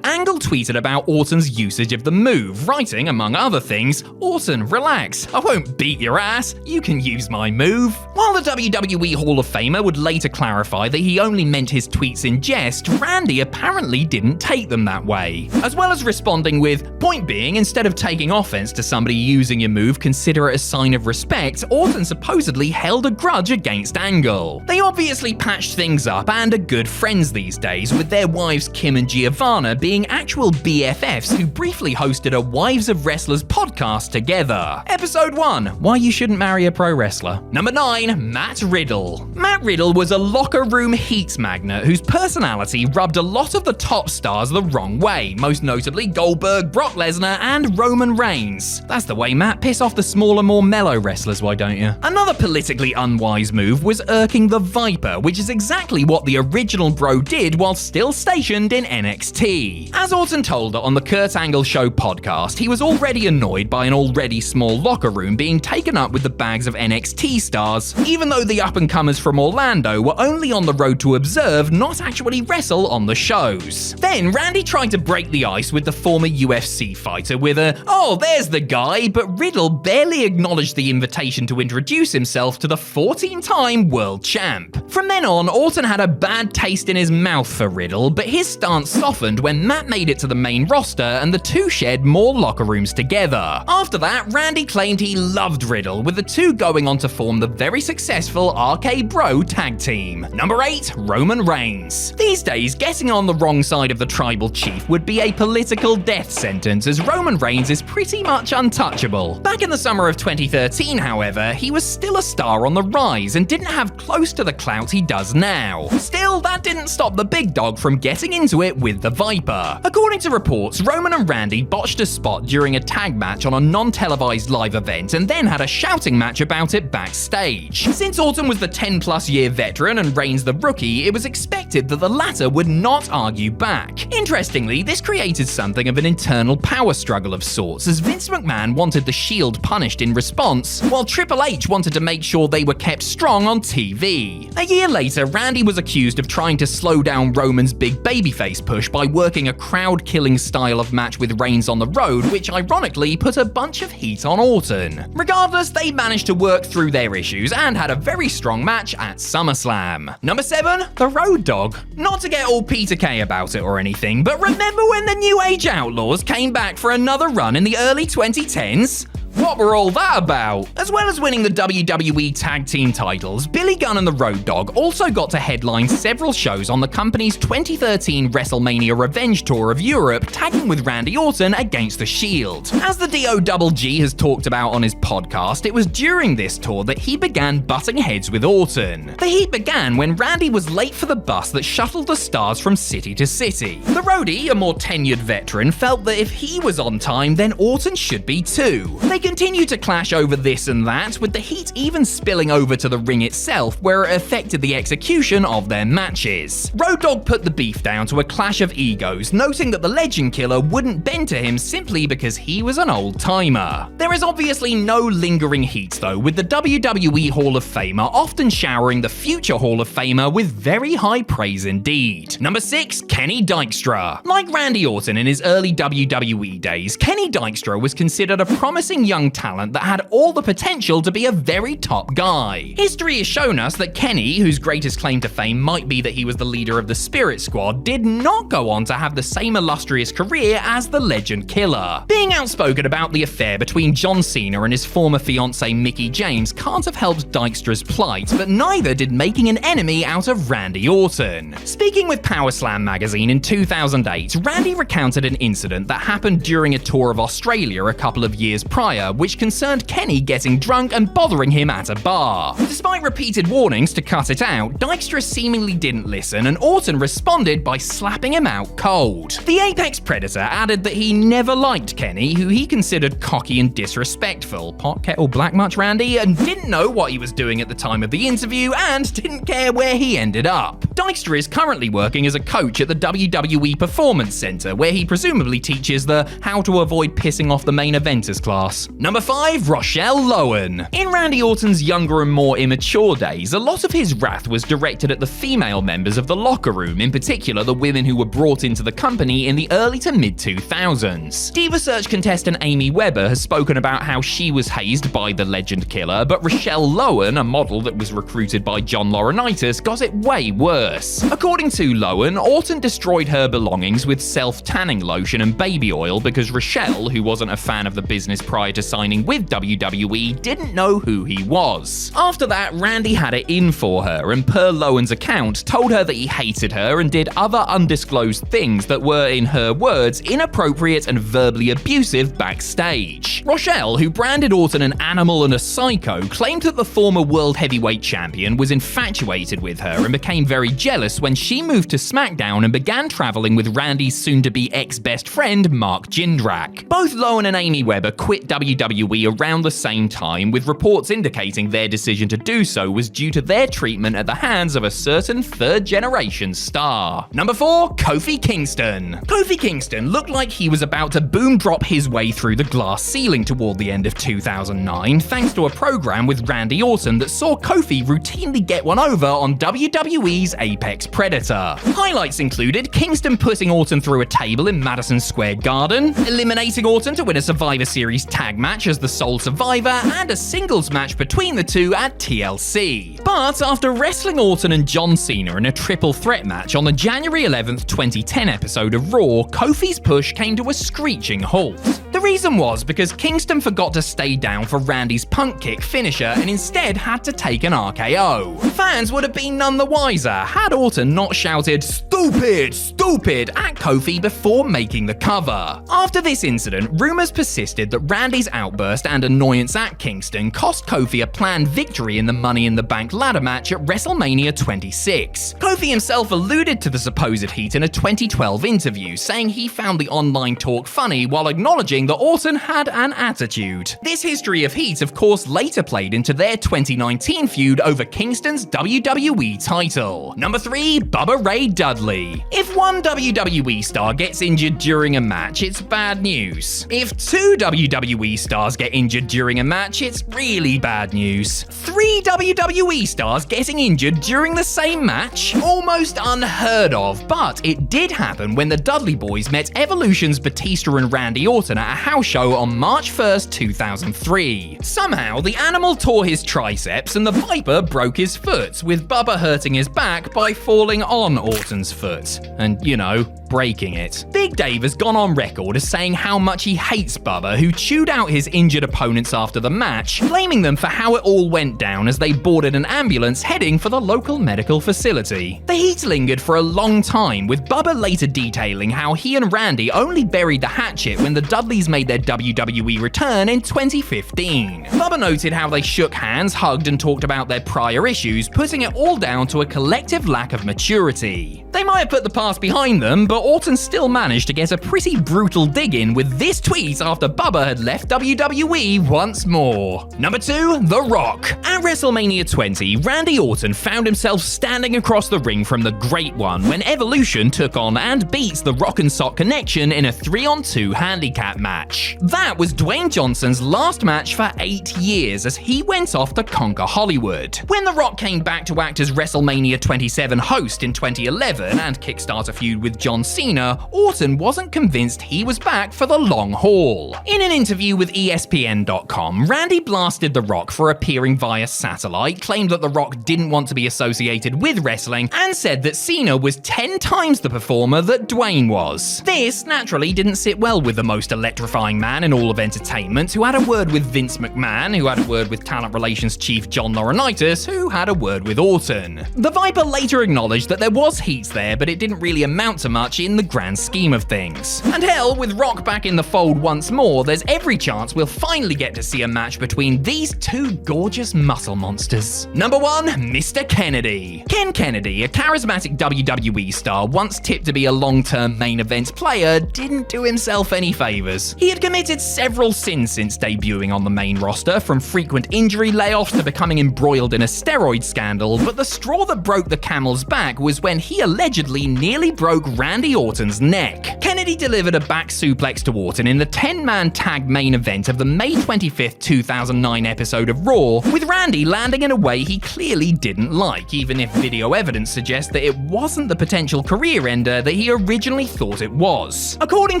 Angle tweeted about Orton's usage of the move, writing, among other things, "Orton, relax, I won't beat your ass, you can use my move." While the WWE Hall of Famer would later clarify that he only meant his tweets in jest, Randy apparently didn't take them that way. As well as responding with, "Point being, instead of taking offense to somebody using your move, consider it a sign of respect," Orton supposedly held a grudge against Angle. They obviously patched things up and are good friends these days, with their wives Kim and Gia Giovanna being actual BFFs who briefly hosted a Wives of Wrestlers podcast together. Episode 1, Why You Shouldn't Marry a Pro Wrestler. Number 9, Matt Riddle. Matt Riddle was a locker room heat magnet whose personality rubbed a lot of the top stars the wrong way, most notably Goldberg, Brock Lesnar, and Roman Reigns. That's the way, Matt. Piss off the smaller, more mellow wrestlers, why don't you? Another politically unwise move was irking the Viper, which is exactly what the original bro did while still stationed in NXT. As Orton told her on the Kurt Angle Show podcast, he was already annoyed by an already small locker room being taken up with the bags of NXT stars, even though the up-and-comers from Orlando were only on the road to observe, not actually wrestle on the shows. Then Randy tried to break the ice with the former UFC fighter with a, "Oh, there's the guy," but Riddle barely acknowledged the invitation to introduce himself to the 14-time world champ. From then on, Orton had a bad taste in his mouth for Riddle, but his stance softened when Matt made it to the main roster and the two shared more locker rooms together. After that, Randy claimed he loved Riddle, with the two going on to form the very successful RK Bro tag team. Number 8, Roman Reigns. These days, getting on the wrong side of the tribal chief would be a political death sentence, as Roman Reigns is pretty much untouchable. Back in the summer of 2013, however, he was still a star on the rise and didn't have close to the clout he does now. Still, that didn't stop the big dog from getting into it with the Viper. According to reports, Roman and Randy botched a spot during a tag match on a non-televised live event and then had a shouting match about it backstage. Since Orton was the 10-plus year veteran and Reigns the rookie, it was expected that the latter would not argue back. Interestingly, this created something of an internal power struggle of sorts, as Vince McMahon wanted the Shield punished in response, while Triple H wanted to make sure they were kept strong on TV. A year later, Randy was accused of trying to slow down Roman's big babyface push by working a crowd-killing style of match with Reigns on the road, which ironically put a bunch of heat on Orton. Regardless, they managed to work through their issues and had a very strong match at SummerSlam. Number 7, the Road Dogg. Not to get all Peter Kay about it or anything, but remember when the New Age Outlaws came back for another run in the early 2010s? What were all that about? As well as winning the WWE Tag Team titles, Billy Gunn and the Road Dogg also got to headline several shows on the company's 2013 WrestleMania Revenge Tour of Europe, tagging with Randy Orton against the Shield. As the DOGG has talked about on his podcast, it was during this tour that he began butting heads with Orton. The heat began when Randy was late for the bus that shuttled the stars from city to city. The roadie, a more tenured veteran, felt that if he was on time, then Orton should be too. They continued to clash over this and that, with the heat even spilling over to the ring itself, where it affected the execution of their matches. Road Dogg put the beef down to a clash of egos, noting that the Legend Killer wouldn't bend to him simply because he was an old-timer. There is obviously no lingering heat though, with the WWE Hall of Famer often showering the future Hall of Famer with very high praise indeed. Number 6, Kenny Dykstra. Like Randy Orton in his early WWE days, Kenny Dykstra was considered a promising young talent that had all the potential to be a very top guy. History has shown us that Kenny, whose greatest claim to fame might be that he was the leader of the Spirit Squad, did not go on to have the same illustrious career as the Legend Killer. Being outspoken about the affair between John Cena and his former fiancée Mickie James can't have helped Dykstra's plight, but neither did making an enemy out of Randy Orton. Speaking with Power Slam magazine in 2008, Randy recounted an incident that happened during a tour of Australia a couple of years prior, which concerned Kenny getting drunk and bothering him at a bar. Despite repeated warnings to cut it out, Dykstra seemingly didn't listen, and Orton responded by slapping him out cold. The Apex Predator added that he never liked Kenny, who he considered cocky and disrespectful. Pot kettle black much, Randy? And didn't know what he was doing at the time of the interview, and didn't care where he ended up. Dykstra is currently working as a coach at the WWE Performance Center, where he presumably teaches the how to avoid pissing off the main eventers class. Number 5, Rochelle Lowen. In Randy Orton's younger and more immature days, a lot of his wrath was directed at the female members of the locker room, in particular the women who were brought into the company in the early to mid-2000s. Diva Search contestant Amy Weber has spoken about how she was hazed by the Legend Killer, but Rochelle Lowen, a model that was recruited by John Laurinaitis, got it way worse. According to Lowen, Orton destroyed her belongings with self-tanning lotion and baby oil because Rochelle, who wasn't a fan of the business prior to signing with WWE didn't know who he was. After that, Randy had it in for her, and per Lowen's account, told her that he hated her and did other undisclosed things that were, in her words, inappropriate and verbally abusive backstage. Rochelle, who branded Orton an animal and a psycho, claimed that the former World Heavyweight Champion was infatuated with her and became very jealous when she moved to SmackDown and began traveling with Randy's soon-to-be ex-best friend, Mark Jindrak. Both Lowen and Amy Weber quit WWE around the same time, with reports indicating their decision to do so was due to their treatment at the hands of a certain third-generation star. Number 4, Kofi Kingston. Kofi Kingston looked like he was about to boom drop his way through the glass ceiling toward the end of 2009, thanks to a program with Randy Orton that saw Kofi routinely get one over on WWE's Apex Predator. Highlights included Kingston putting Orton through a table in Madison Square Garden, eliminating Orton to win a Survivor Series tag match as the sole survivor, and a singles match between the two at TLC. But after wrestling Orton and John Cena in a triple threat match on the January 11th, 2010 episode of Raw, Kofi's push came to a screeching halt. The reason was because Kingston forgot to stay down for Randy's punt kick finisher and instead had to take an RKO. Fans would have been none the wiser had Orton not shouted "Stupid! Stupid!" at Kofi before making the cover. After this incident, rumors persisted that Randy's outburst and annoyance at Kingston cost Kofi a planned victory in the Money in the Bank ladder match at WrestleMania 26. Kofi himself alluded to the supposed heat in a 2012 interview, saying he found the online talk funny while acknowledging that Orton had an attitude. This history of heat, of course, later played into their 2019 feud over Kingston's WWE title. Number 3, Bubba Ray Dudley. If one WWE star gets injured during a match, it's bad news. If 2 WWE stars get injured during a match, it's really bad news. 3 WWE stars getting injured during the same match? Almost unheard of, but it did happen when the Dudley Boys met Evolution's Batista and Randy Orton at a house show on March 1st, 2003. Somehow, the animal tore his triceps and the Viper broke his foot, with Bubba hurting his back by falling on Orton's foot. And, you know, breaking it. Big Dave has gone on record as saying how much he hates Bubba, who chewed out his injured opponents after the match, blaming them for how it all went down as they boarded an ambulance heading for the local medical facility. The heat lingered for a long time, with Bubba later detailing how he and Randy only buried the hatchet when the Dudleys made their WWE return in 2015. Bubba noted how they shook hands, hugged, and talked about their prior issues, putting it all down to a collective lack of maturity. They might have put the past behind them, but Orton still managed to get a pretty brutal dig in with this tweet after Bubba had left WWE once more. Number 2, The Rock. At WrestleMania 20, Randy Orton found himself standing across the ring from the Great One when Evolution took on and beat the Rock and Sock Connection in a 3-on-2 handicap match. That was Dwayne Johnson's last match for 8 years as he went off to conquer Hollywood. When The Rock came back to act as WrestleMania 27 host in 2011 and kickstart a feud with John Cena, Orton wasn't convinced he was back for the long haul. In an interview with ESPN.com, Randy blasted The Rock for appearing via satellite, claimed that The Rock didn't want to be associated with wrestling, and said that Cena was 10 times the performer that Dwayne was. This, naturally, didn't sit well with the most electrifying man in all of entertainment, who had a word with Vince McMahon, who had a word with talent relations chief John Laurinaitis, who had a word with Orton. The Viper later acknowledged that there was heat there, but it didn't really amount to much in the grand scheme of things. And hell, with Rock back in the fold once more, there's every chance we'll finally get to see a match between these two gorgeous muscle monsters. Number 1, Mr. Kennedy. Ken Kennedy, a charismatic WWE star once tipped to be a long-term main event player, didn't do himself any favors. He had committed several sins since debuting on the main roster, from frequent injury layoffs to becoming embroiled in a steroid scandal, but the straw that broke the camel's back was when he allegedly nearly broke Randy Orton's neck. Kennedy delivered a back suplex to Orton in the 10-man tag main event of the May 25th, 2009 episode of Raw, with Randy landing in a way he clearly didn't like, even if video evidence suggests that it wasn't the potential career ender that he originally thought it was. According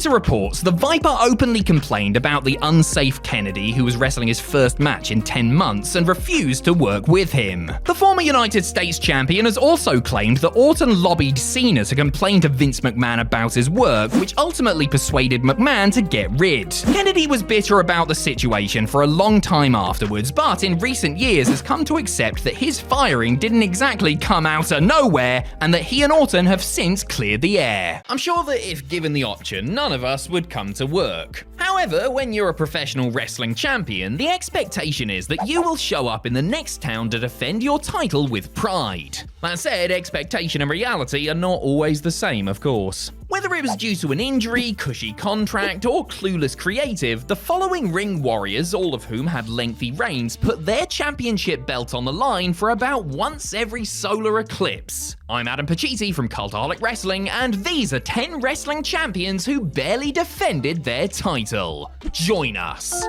to reports, the Viper openly complained about the unsafe Kennedy, who was wrestling his first match in 10 months, and refused to work with him. The former United States champion has also claimed that Orton lobbied Cena to complain to Vince McMahon about his work, which ultimately persuaded McMahon to get rid. Kennedy was bitter about the situation for a long time afterwards, but in recent years has come to accept that his firing didn't exactly come out of nowhere, and that he and Orton have since cleared the air. I'm sure that if given the option, none of us would come to work. However, when you're a professional wrestling champion, the expectation is that you will show up in the next town to defend your title with pride. That said, expectation and reality are not always the same, of course. Whether it was due to an injury, cushy contract, or clueless creative, the following ring warriors, all of whom had lengthy reigns, put their championship belt on the line for about once every solar eclipse. I'm Adam Pacitti from Cultaholic Wrestling, and these are 10 wrestling champions who barely defended their title. Join us.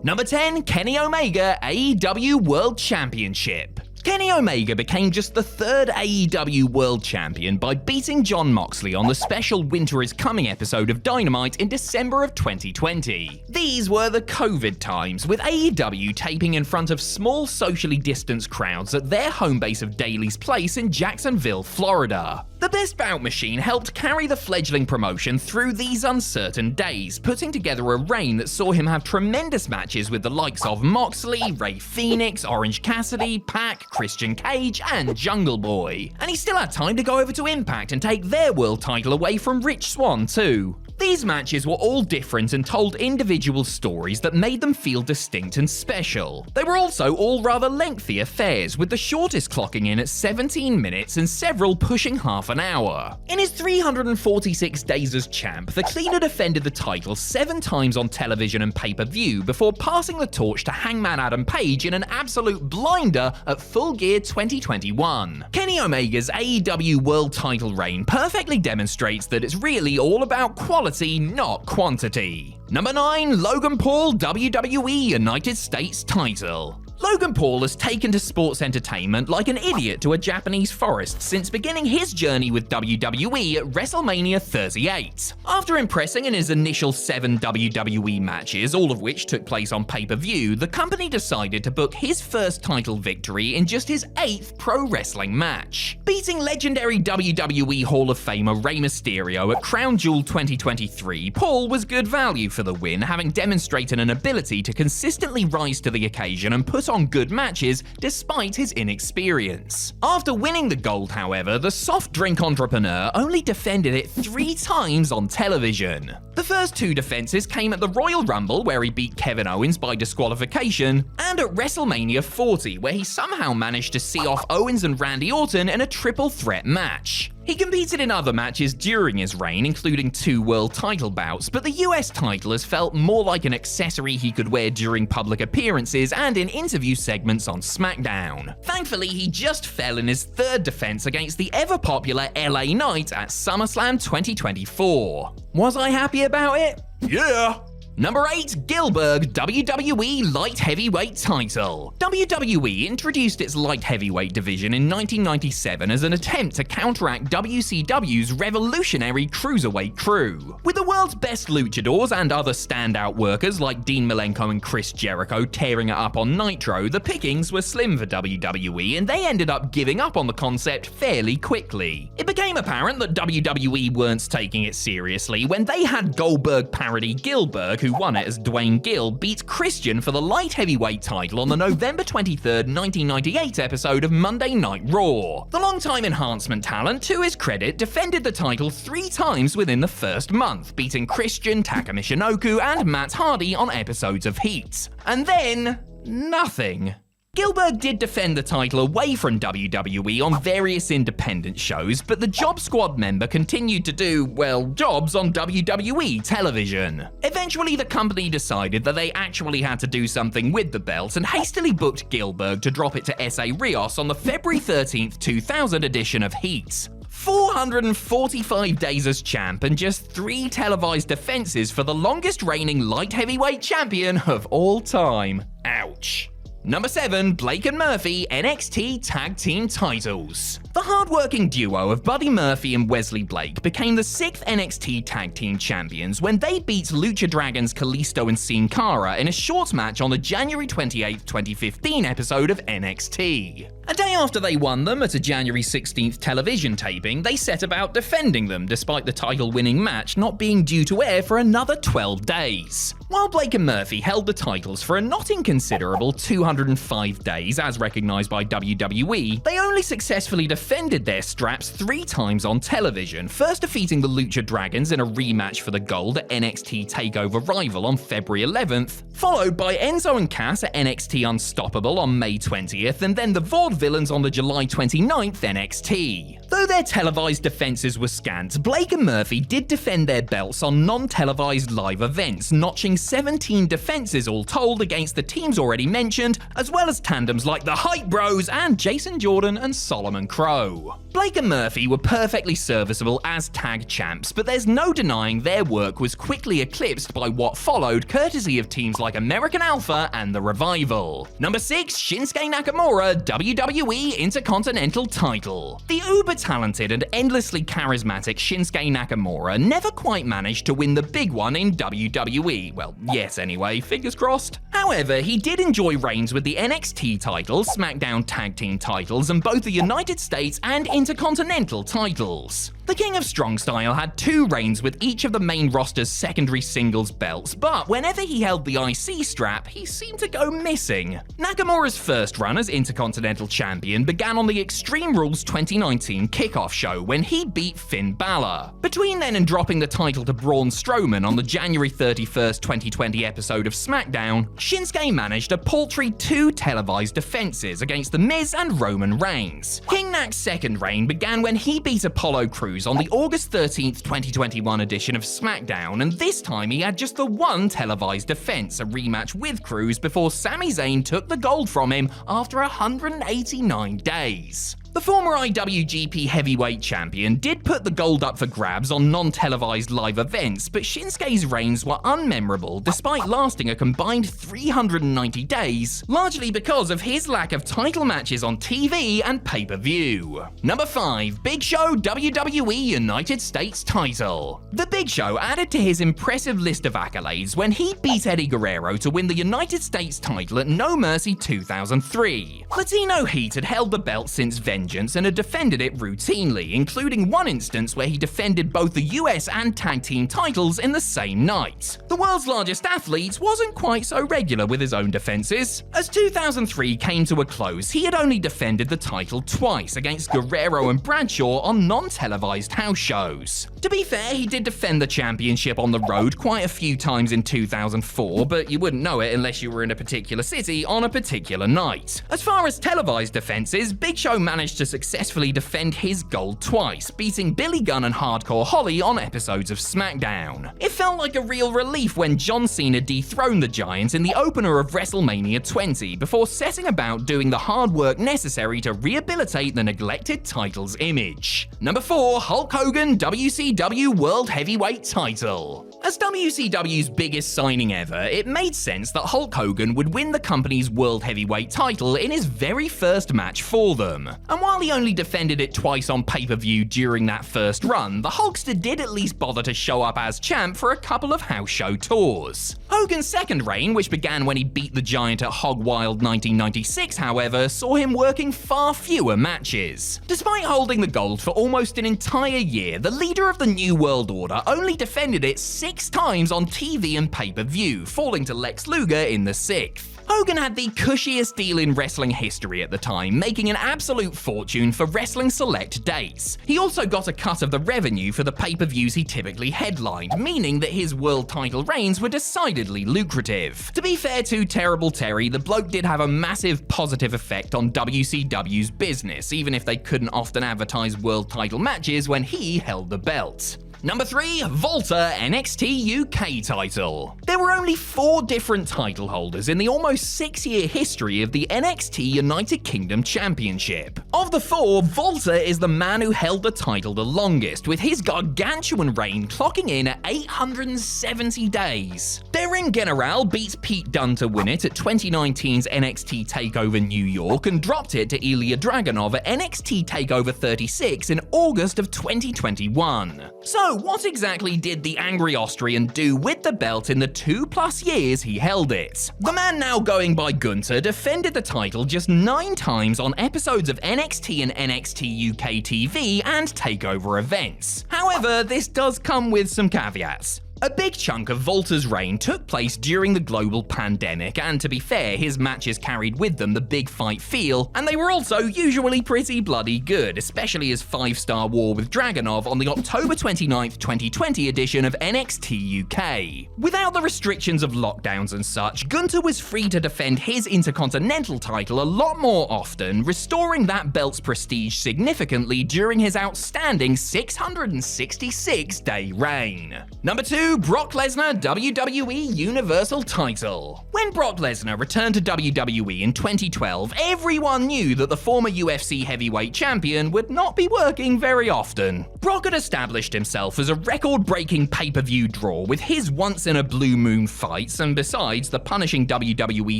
Number 10, Kenny Omega, AEW World Championship. Kenny Omega became just the third AEW World Champion by beating Jon Moxley on the special Winter is Coming episode of Dynamite in December of 2020. These were the COVID times, with AEW taping in front of small socially distanced crowds at their home base of Daly's Place in Jacksonville, Florida. The Best Bout Machine helped carry the fledgling promotion through these uncertain days, putting together a reign that saw him have tremendous matches with the likes of Moxley, Rey Fenix, Orange Cassidy, Pac, Christian Cage, and Jungle Boy. And he still had time to go over to Impact and take their world title away from Rich Swann too. These matches were all different and told individual stories that made them feel distinct and special. They were also all rather lengthy affairs, with the shortest clocking in at 17 minutes and several pushing half an hour. In his 346 days as champ, the cleaner defended the title 7 times on television and pay-per-view before passing the torch to Hangman Adam Page in an absolute blinder at Full Gear 2021. Kenny Omega's AEW World title reign perfectly demonstrates that it's really all about quality, not quantity. Number 9, Logan Paul, WWE United States title. Logan Paul has taken to sports entertainment like an idiot to a Japanese forest since beginning his journey with WWE at WrestleMania 38. After impressing in his initial 7 WWE matches, all of which took place on pay-per-view, the company decided to book his first title victory in just his 8th pro wrestling match. Beating legendary WWE Hall of Famer Rey Mysterio at Crown Jewel 2023, Paul was good value for the win, having demonstrated an ability to consistently rise to the occasion and put on good matches despite his inexperience. After winning the gold, however, the soft drink entrepreneur only defended it 3 times on television. The first 2 defenses came at the Royal Rumble, where he beat Kevin Owens by disqualification, and at WrestleMania 40, where he somehow managed to see off Owens and Randy Orton in a triple threat match. He competed in other matches during his reign, including 2 world title bouts, but the US title has felt more like an accessory he could wear during public appearances and in interview segments on SmackDown. Thankfully, he just fell in his 3rd defense against the ever-popular LA Knight at SummerSlam 2024. Was I happy about it? Yeah! Number 8, Gillberg, WWE Light Heavyweight title. WWE introduced its light heavyweight division in 1997 as an attempt to counteract WCW's revolutionary cruiserweight crew. With the world's best luchadors and other standout workers like Dean Malenko and Chris Jericho tearing it up on Nitro, the pickings were slim for WWE, and they ended up giving up on the concept fairly quickly. It became apparent that WWE weren't taking it seriously when they had Goldberg parody Gillberg, who won it as Dwayne Gill, beat Christian for the light heavyweight title on the November 23rd, 1998 episode of Monday Night Raw. The longtime enhancement talent, to his credit, defended the title 3 times within the first month, beating Christian, Taka Michinoku, and Matt Hardy on episodes of Heat. And then, nothing. Gillberg did defend the title away from WWE on various independent shows, but the Job Squad member continued to do, well, jobs on WWE television. Eventually, the company decided that they actually had to do something with the belt and hastily booked Gillberg to drop it to S.A. Rios on the February 13th, 2000 edition of Heat. 445 days as champ and just 3 televised defenses for the longest reigning light heavyweight champion of all time. Ouch. Number 7, Blake and Murphy, NXT Tag Team titles. The hard-working duo of Buddy Murphy and Wesley Blake became the 6th NXT Tag Team champions when they beat Lucha Dragons Kalisto and Sin Cara in a short match on the January 28, 2015 episode of NXT. A day day after they won them at a January 16th television taping, they set about defending them, despite the title-winning match not being due to air for another 12 days. While Blake and Murphy held the titles for a not inconsiderable 205 days as recognised by WWE, they only successfully defended their straps 3 times on television, first defeating the Lucha Dragons in a rematch for the gold at NXT TakeOver Rival on February 11th, followed by Enzo and Cass at NXT Unstoppable on May 20th, and then the Vaudevillains on the July 29th NXT. Though their televised defences were scant, Blake and Murphy did defend their belts on non-televised live events, notching 17 defences all told against the teams already mentioned, as well as tandems like the Hype Bros and Jason Jordan and Solomon Crow. Blake and Murphy were perfectly serviceable as tag champs, but there's no denying their work was quickly eclipsed by what followed, courtesy of teams like American Alpha and The Revival. Number 6, Shinsuke Nakamura, WWE Intercontinental title. The uber-talented and endlessly charismatic Shinsuke Nakamura never quite managed to win the big one in WWE. Well, yes anyway, fingers crossed. However, he did enjoy reigns with the NXT title, SmackDown Tag Team titles, and both the United States and Intercontinental titles. The King of Strong Style had 2 reigns with each of the main roster's secondary singles belts, but whenever he held the IC strap, he seemed to go missing. Nakamura's first run as Intercontinental Champion began on the Extreme Rules 2019 kickoff show when he beat Finn Balor. Between then and dropping the title to Braun Strowman on the January 31st, 2020 episode of SmackDown, Shinsuke managed a paltry 2 televised defenses against The Miz and Roman Reigns. King Nak's second reign began when he beat Apollo Crews on the August 13th, 2021 edition of SmackDown, and this time he had just the 1 televised defense, a rematch with Crews, before Sami Zayn took the gold from him after 189 days. The former IWGP Heavyweight Champion did put the gold up for grabs on non-televised live events, but Shinsuke's reigns were unmemorable despite lasting a combined 390 days, largely because of his lack of title matches on TV and pay-per-view. Number 5, Big Show WWE United States title. The Big Show added to his impressive list of accolades when he beat Eddie Guerrero to win the United States title at No Mercy 2003. Latino Heat had held the belt since Vengeance and had defended it routinely, including one instance where he defended both the US and tag team titles in the same night. The world's largest athlete wasn't quite so regular with his own defenses. As 2003 came to a close, he had only defended the title twice against Guerrero and Bradshaw on non-televised house shows. To be fair, he did defend the championship on the road quite a few times in 2004, but you wouldn't know it unless you were in a particular city on a particular night. As far as televised defenses, Big Show managed to successfully defend his gold twice, beating Billy Gunn and Hardcore Holly on episodes of SmackDown. It felt like a real relief when John Cena dethroned the Giant in the opener of WrestleMania 20, before setting about doing the hard work necessary to rehabilitate the neglected title's image. Number 4, Hulk Hogan WCW World Heavyweight title. As WCW's biggest signing ever, it made sense that Hulk Hogan would win the company's World Heavyweight title in his very first match for them. And while he only defended it twice on pay-per-view during that first run, the Hulkster did at least bother to show up as champ for a couple of house show tours. Hogan's second reign, which began when he beat the Giant at Hog Wild 1996, however, saw him working far fewer matches. Despite holding the gold for almost an entire year, the leader of the New World Order only defended it 6 times on TV and pay-per-view, falling to Lex Luger in the 6th. Hogan had the cushiest deal in wrestling history at the time, making an absolute fortune for wrestling select dates. He also got a cut of the revenue for the pay-per-views he typically headlined, meaning that his world title reigns were decidedly lucrative. To be fair to Terrible Terry, the bloke did have a massive positive effect on WCW's business, even if they couldn't often advertise world title matches when he held the belt. Number 3, Volta NXT UK title. There were only 4 different title holders in the almost 6-year history of the NXT United Kingdom Championship. Of the 4, Volta is the man who held the title the longest, with his gargantuan reign clocking in at 870 days. Derin General beat Pete Dunne to win it at 2019's NXT TakeOver New York and dropped it to Ilya Dragunov at NXT TakeOver 36 in August of 2021. So, So what exactly did the angry Austrian do with the belt in the 2+ years he held it? The man now going by Gunther defended the title just 9 times on episodes of NXT and NXT UK TV and takeover events. However, this does come with some caveats. A big chunk of Walter's reign took place during the global pandemic, and to be fair, his matches carried with them the big fight feel, and they were also usually pretty bloody good, especially his 5-star war with Dragunov on the October 29th, 2020 edition of NXT UK. Without the restrictions of lockdowns and such, Gunther was free to defend his Intercontinental title a lot more often, restoring that belt's prestige significantly during his outstanding 666-day reign. Number 2. Brock Lesnar WWE Universal title. When Brock Lesnar returned to WWE in 2012, everyone knew that the former UFC heavyweight champion would not be working very often. Brock had established himself as a record-breaking pay-per-view draw with his once-in-a-blue-moon fights, and besides, the punishing WWE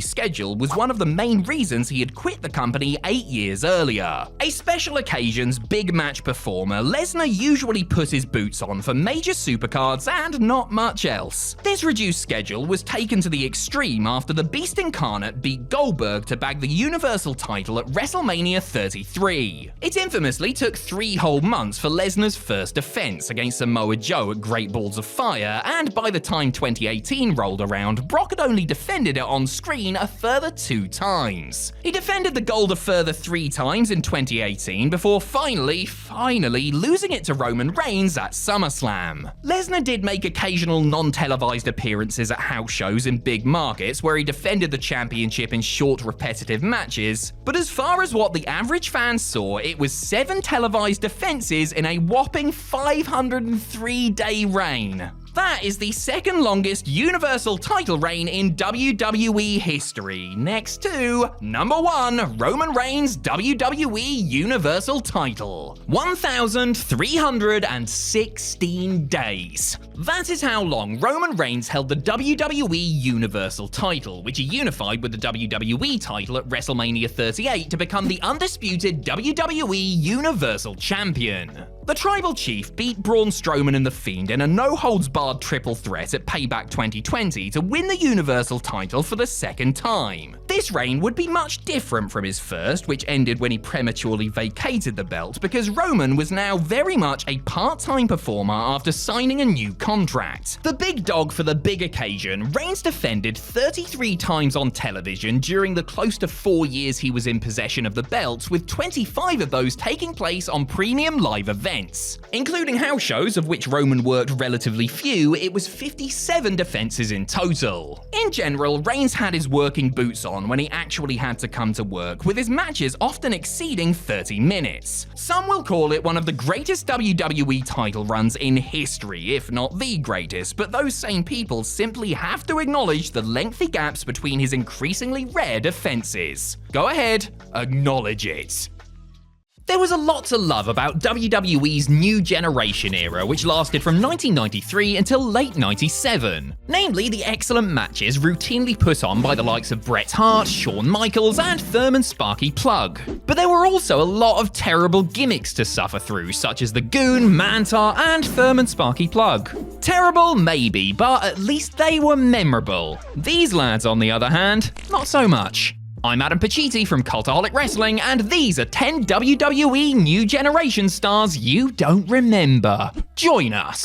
schedule was one of the main reasons he had quit the company 8 years earlier. A special occasions big match performer, Lesnar usually put his boots on for major supercards and not much else. This reduced schedule was taken to the extreme after the Beast Incarnate beat Goldberg to bag the Universal title at WrestleMania 33. It infamously took 3 whole months for Lesnar's first defense against Samoa Joe at Great Balls of Fire, and by the time 2018 rolled around, Brock had only defended it on screen a further 2 times. He defended the gold a further 3 times in 2018 before finally losing it to Roman Reigns at SummerSlam. Lesnar did make occasional non-televised appearances at house shows in big markets where he defended the championship in short, repetitive matches, but as far as what the average fan saw, it was 7 televised defenses in a whopping 503-day reign. That is the second longest Universal title reign in WWE history, next to number 1, Roman Reigns' WWE Universal title. 1,316 days. That is how long Roman Reigns held the WWE Universal title, which he unified with the WWE title at WrestleMania 38 to become the undisputed WWE Universal Champion. The Tribal Chief beat Braun Strowman and The Fiend in a no-holds-barred triple threat at Payback 2020 to win the Universal title for the second time. This reign would be much different from his first, which ended when he prematurely vacated the belt, because Roman was now very much a part-time performer after signing a new contract. The big dog for the big occasion, Reigns defended 33 times on television during the close to 4 years he was in possession of the belt, with 25 of those taking place on premium live events. Including house shows, of which Roman worked relatively few, it was 57 defenses in total. In general, Reigns had his working boots on when he actually had to come to work, with his matches often exceeding 30 minutes. Some will call it one of the greatest WWE title runs in history, if not the greatest, but those same people simply have to acknowledge the lengthy gaps between his increasingly rare defenses. Go ahead, acknowledge it. There was a lot to love about WWE's New Generation era, which lasted from 1993 until late 97. Namely, the excellent matches routinely put on by the likes of Bret Hart, Shawn Michaels, and Thurman Sparky Plugg. But there were also a lot of terrible gimmicks to suffer through, such as the Goon, Mantar, and Thurman Sparky Plugg. Terrible, maybe, but at least they were memorable. These lads, on the other hand, not so much. I'm Adam Pacitti from Cultaholic Wrestling, and these are 10 WWE New Generation stars you don't remember. Join us.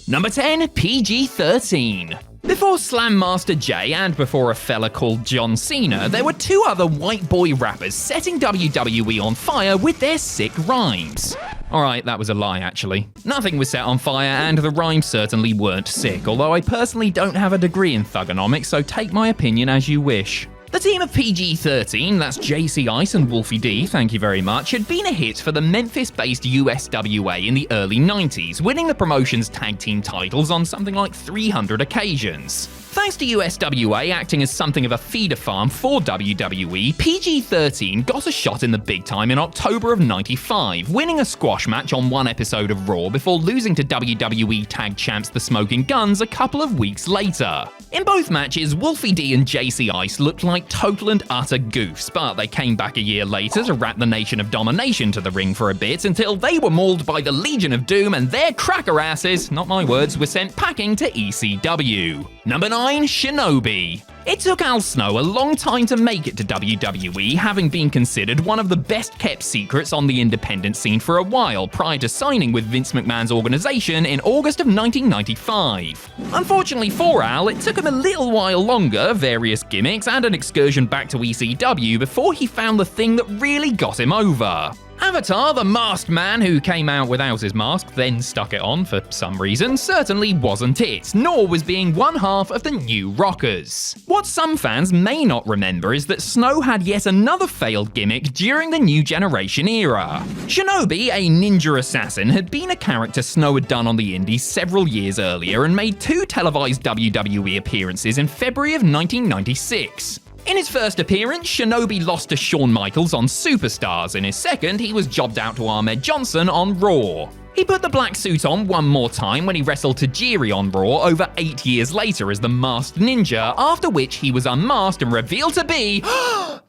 Number 10, PG-13. Before Slam Master Jay and before a fella called John Cena, there were 2 other white boy rappers setting WWE on fire with their sick rhymes. Alright, that was a lie actually. Nothing was set on fire and the rhymes certainly weren't sick, although I personally don't have a degree in thugonomics, so take my opinion as you wish. The team of PG-13, that's JC Ice and Wolfie D, thank you very much, had been a hit for the Memphis-based USWA in the early 90s, winning the promotion's tag team titles on something like 300 occasions. Thanks to USWA acting as something of a feeder farm for WWE, PG-13 got a shot in the big time in October of '95, winning a squash match on one episode of Raw before losing to WWE Tag Champs The Smoking Guns a couple of weeks later. In both matches, Wolfie D and JC Ice looked like total and utter goofs, but they came back a year later to wrap the Nation of Domination to the ring for a bit until they were mauled by the Legion of Doom and their cracker asses, not my words, were sent packing to ECW. Number 9, Shinobi. It took Al Snow a long time to make it to WWE, having been considered one of the best-kept secrets on the independent scene for a while prior to signing with Vince McMahon's organization in August of 1995. Unfortunately for Al, it took him a little while longer, various gimmicks, and an excursion back to ECW before he found the thing that really got him over. Avatar, the masked man who came out without his mask, then stuck it on for some reason, certainly wasn't it, nor was being one half of the New Rockers. What some fans may not remember is that Snow had yet another failed gimmick during the New Generation era. Shinobi, a ninja assassin, had been a character Snow had done on the indies several years earlier and made 2 televised WWE appearances in February of 1996. In his first appearance, Shinobi lost to Shawn Michaels on Superstars. In his second, he was jobbed out to Ahmed Johnson on Raw. He put the black suit on one more time when he wrestled Tajiri on Raw over 8 years later as the Masked Ninja, after which he was unmasked and revealed to be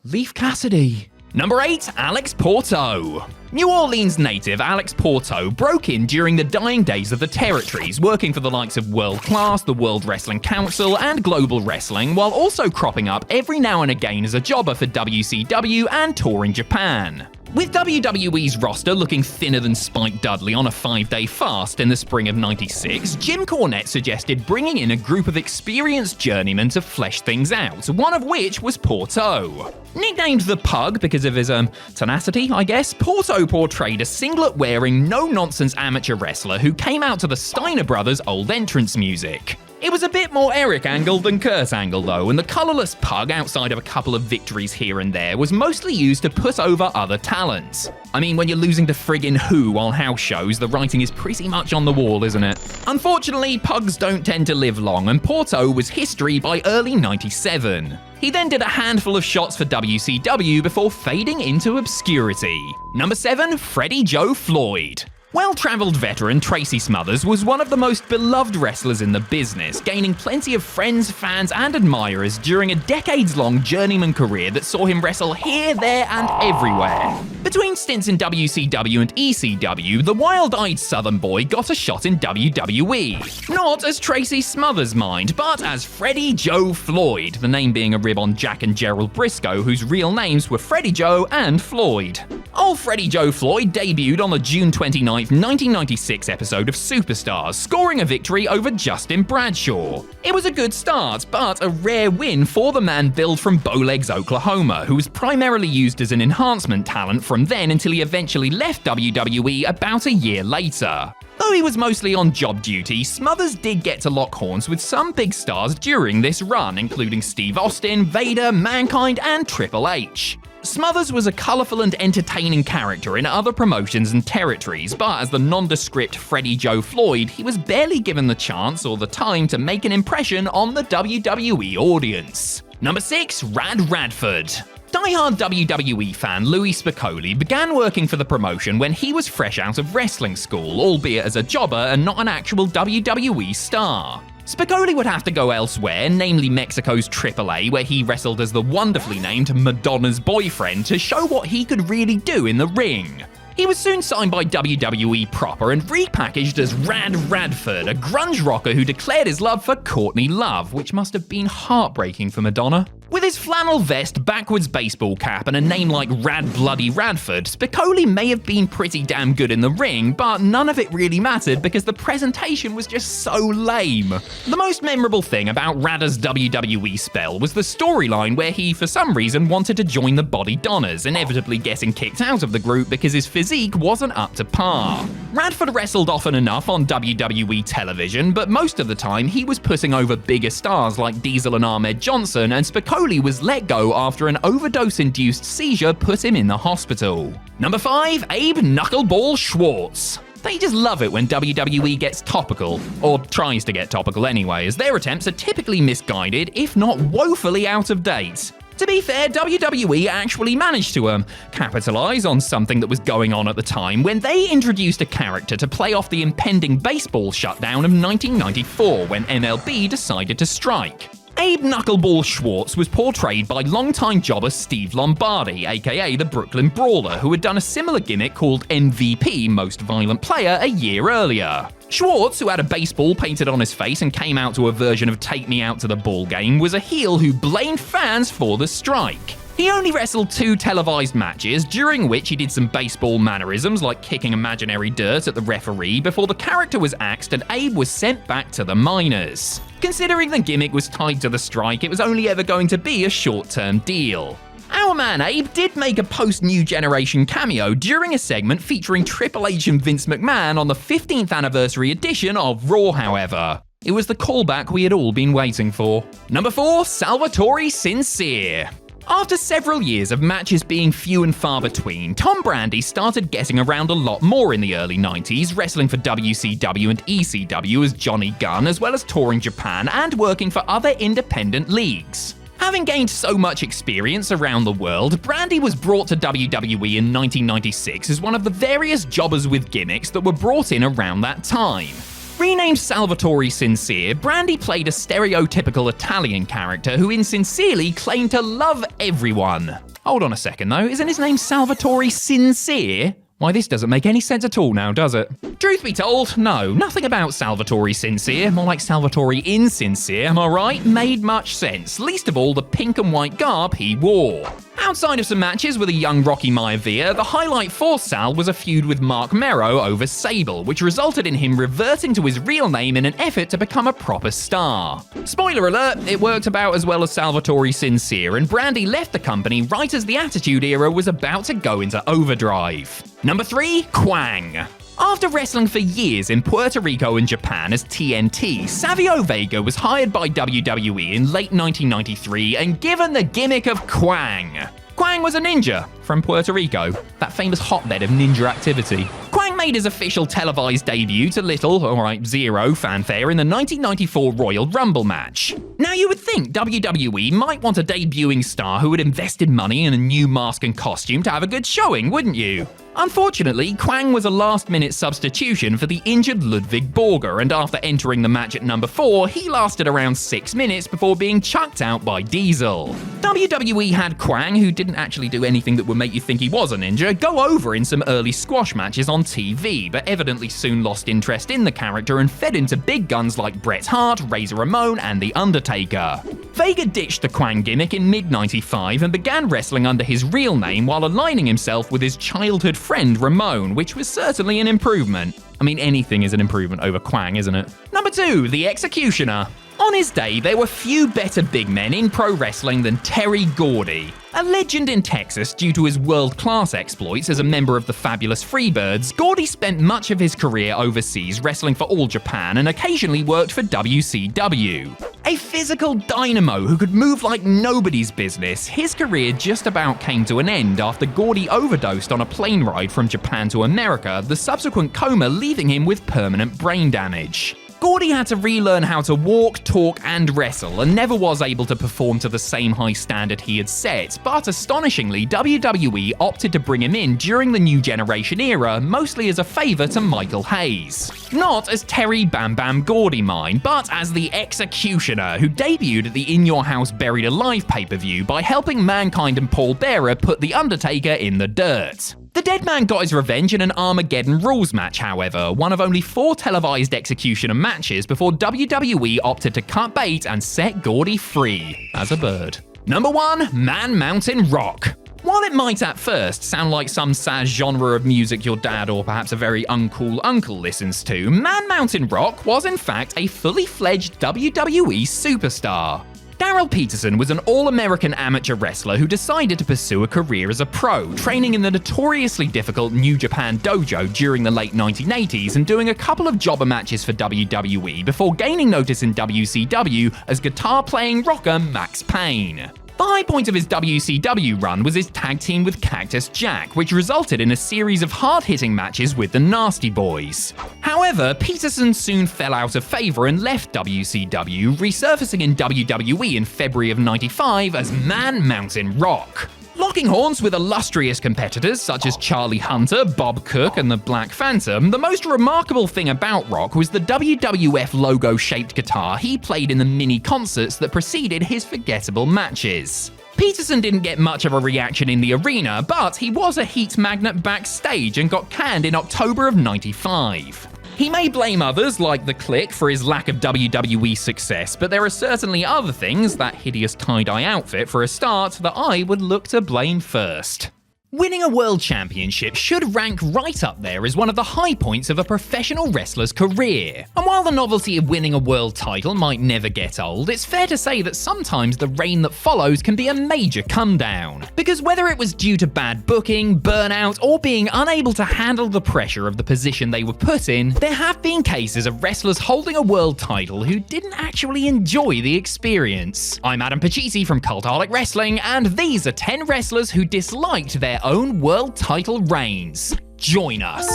Leif Cassidy. Number 8, Alex Porto. New Orleans native Alex Porto broke in during the dying days of the territories, working for the likes of World Class, the World Wrestling Council, and Global Wrestling, while also cropping up every now and again as a jobber for WCW and touring Japan. With WWE's roster looking thinner than Spike Dudley on a 5-day fast in the spring of '96, Jim Cornette suggested bringing in a group of experienced journeymen to flesh things out, one of which was Porto. Nicknamed the Pug because of his tenacity, I guess, Porto portrayed a singlet-wearing, no-nonsense amateur wrestler who came out to the Steiner Brothers' old entrance music. It was a bit more Eric Angle than Kurt Angle though, and the colourless Pug, outside of a couple of victories here and there, was mostly used to put over other talents. I mean, when you're losing to friggin' Who on house shows, the writing is pretty much on the wall, isn't it? Unfortunately, Pugs don't tend to live long, and Porto was history by early '97. He then did a handful of shots for WCW before fading into obscurity. Number 7, Freddie Joe Floyd. Well-travelled veteran Tracy Smothers was one of the most beloved wrestlers in the business, gaining plenty of friends, fans, and admirers during a decades-long journeyman career that saw him wrestle here, there, and everywhere. Between stints in WCW and ECW, the wild-eyed Southern boy got a shot in WWE. Not as Tracy Smothers' mind, but as Freddie Joe Floyd, the name being a rib on Jack and Gerald Briscoe, whose real names were Freddie Joe and Floyd. Old Freddie Joe Floyd debuted on the June 29th, 1996 episode of Superstars, scoring a victory over Justin Bradshaw. It was a good start, but a rare win for the man billed from Bowlegs, Oklahoma, who was primarily used as an enhancement talent from then until he eventually left WWE about a year later. Though he was mostly on job duty, Smothers did get to lock horns with some big stars during this run, including Steve Austin, Vader, Mankind, and Triple H. Smothers was a colourful and entertaining character in other promotions and territories, but as the nondescript Freddie Joe Floyd, he was barely given the chance or the time to make an impression on the WWE audience. Number 6, Rad Radford. Die-hard WWE fan Louis Spicolli began working for the promotion when he was fresh out of wrestling school, albeit as a jobber and not an actual WWE star. Spicolli would have to go elsewhere, namely Mexico's AAA, where he wrestled as the wonderfully named Madonna's boyfriend, to show what he could really do in the ring. He was soon signed by WWE proper and repackaged as Rad Radford, a grunge rocker who declared his love for Courtney Love, which must have been heartbreaking for Madonna. With his flannel vest, backwards baseball cap, and a name like Rad Bloody Radford, Spicolli may have been pretty damn good in the ring, but none of it really mattered because the presentation was just so lame. The most memorable thing about Radda's WWE spell was the storyline where he, for some reason, wanted to join the Body Donners, inevitably getting kicked out of the group because his physique wasn't up to par. Radford wrestled often enough on WWE television, but most of the time he was putting over bigger stars like Diesel and Ahmed Johnson, and Spicolli was let go after an overdose-induced seizure put him in the hospital. Number 5, Abe Knuckleball Schwartz. They just love it when WWE gets topical, or tries to get topical anyway, as their attempts are typically misguided, if not woefully out of date. To be fair, WWE actually managed to capitalize on something that was going on at the time when they introduced a character to play off the impending baseball shutdown of 1994 when MLB decided to strike. Abe Knuckleball Schwartz was portrayed by longtime jobber Steve Lombardi, aka the Brooklyn Brawler, who had done a similar gimmick called MVP, Most Violent Player, a year earlier. Schwartz, who had a baseball painted on his face and came out to a version of Take Me Out to the Ball Game, was a heel who blamed fans for the strike. He only wrestled 2 televised matches, during which he did some baseball mannerisms like kicking imaginary dirt at the referee before the character was axed and Abe was sent back to the minors. Considering the gimmick was tied to the strike, it was only ever going to be a short-term deal. Our man Abe did make a post-New Generation cameo during a segment featuring Triple H and Vince McMahon on the 15th anniversary edition of Raw, however. It was the callback we had all been waiting for. Number 4, Salvatore Sincere. After several years of matches being few and far between, Tom Brandi started getting around a lot more in the early 90s, wrestling for WCW and ECW as Johnny Gunn, as well as touring Japan and working for other independent leagues. Having gained so much experience around the world, Brandi was brought to WWE in 1996 as one of the various jobbers with gimmicks that were brought in around that time. Renamed Salvatore Sincere, Brandi played a stereotypical Italian character who insincerely claimed to love everyone. Hold on a second though, isn't his name Salvatore Sincere? Why, this doesn't make any sense at all now, does it? Truth be told, no, nothing about Salvatore Sincere, more like Salvatore Insincere, am I right? Made much sense, least of all the pink and white garb he wore. Outside of some matches with a young Rocky Maivia, the highlight for Sal was a feud with Mark Mero over Sable, which resulted in him reverting to his real name in an effort to become a proper star. Spoiler alert, it worked about as well as Salvatore Sincere, and Brandi left the company right as the Attitude Era was about to go into overdrive. Number 3, Kwang. After wrestling for years in Puerto Rico and Japan as TNT, Savio Vega was hired by WWE in late 1993 and given the gimmick of Kwang. Kwang was a ninja from Puerto Rico, that famous hotbed of ninja activity. Kwang made his official televised debut to zero fanfare in the 1994 Royal Rumble match. Now you would think WWE might want a debuting star who had invested money in a new mask and costume to have a good showing, wouldn't you? Unfortunately, Kwang was a last-minute substitution for the injured Ludwig Borger, and after entering the match at number 4, he lasted around 6 minutes before being chucked out by Diesel. WWE had Kwang, who didn't actually do anything that would make you think he was a ninja, go over in some early squash matches on TV, but evidently soon lost interest in the character and fed into big guns like Bret Hart, Razor Ramon, and The Undertaker. Vega ditched the Kwang gimmick in mid-95 and began wrestling under his real name while aligning himself with his childhood friend Ramon, which was certainly an improvement. I mean, anything is an improvement over Kwang, isn't it? Number 2, The Executioner. On his day, there were few better big men in pro wrestling than Terry Gordy. A legend in Texas due to his world-class exploits as a member of the Fabulous Freebirds, Gordy spent much of his career overseas wrestling for All Japan and occasionally worked for WCW. A physical dynamo who could move like nobody's business, his career just about came to an end after Gordy overdosed on a plane ride from Japan to America, the subsequent coma leaving him with permanent brain damage. Gordy had to relearn how to walk, talk, and wrestle, and never was able to perform to the same high standard he had set, but astonishingly, WWE opted to bring him in during the New Generation era, mostly as a favor to Michael Hayes. Not as Terry Bam Bam Gordy Mine, but as the Executioner, who debuted at the In Your House Buried Alive pay-per-view by helping Mankind and Paul Bearer put The Undertaker in the dirt. The Dead Man got his revenge in an Armageddon Rules match, however, one of only 4 televised Executioner matches before WWE opted to cut bait and set Gordy free as a bird. Number 1, Man Mountain Rock. While it might at first sound like some sad genre of music your dad or perhaps a very uncool uncle listens to, Man Mountain Rock was in fact a fully fledged WWE superstar. Darryl Peterson was an all-American amateur wrestler who decided to pursue a career as a pro, training in the notoriously difficult New Japan Dojo during the late 1980s and doing a couple of jobber matches for WWE before gaining notice in WCW as guitar-playing rocker Max Payne. The high point of his WCW run was his tag team with Cactus Jack, which resulted in a series of hard-hitting matches with the Nasty Boys. However, Peterson soon fell out of favour and left WCW, resurfacing in WWE in February of '95 as Man Mountain Rock. Locking horns with illustrious competitors such as Charlie Hunter, Bob Cook, and the Black Phantom, the most remarkable thing about Rock was the WWF logo-shaped guitar he played in the mini-concerts that preceded his forgettable matches. Peterson didn't get much of a reaction in the arena, but he was a heat magnet backstage and got canned in October of '95. He may blame others, like The Click, for his lack of WWE success, but there are certainly other things, that hideous tie-dye outfit for a start, that I would look to blame first. Winning a world championship should rank right up there as one of the high points of a professional wrestler's career. And while the novelty of winning a world title might never get old, it's fair to say that sometimes the reign that follows can be a major come-down. Because whether it was due to bad booking, burnout, or being unable to handle the pressure of the position they were put in, there have been cases of wrestlers holding a world title who didn't actually enjoy the experience. I'm Adam Pachisi from Cultaholic Wrestling, and these are 10 wrestlers who disliked their own world title reigns. Join us.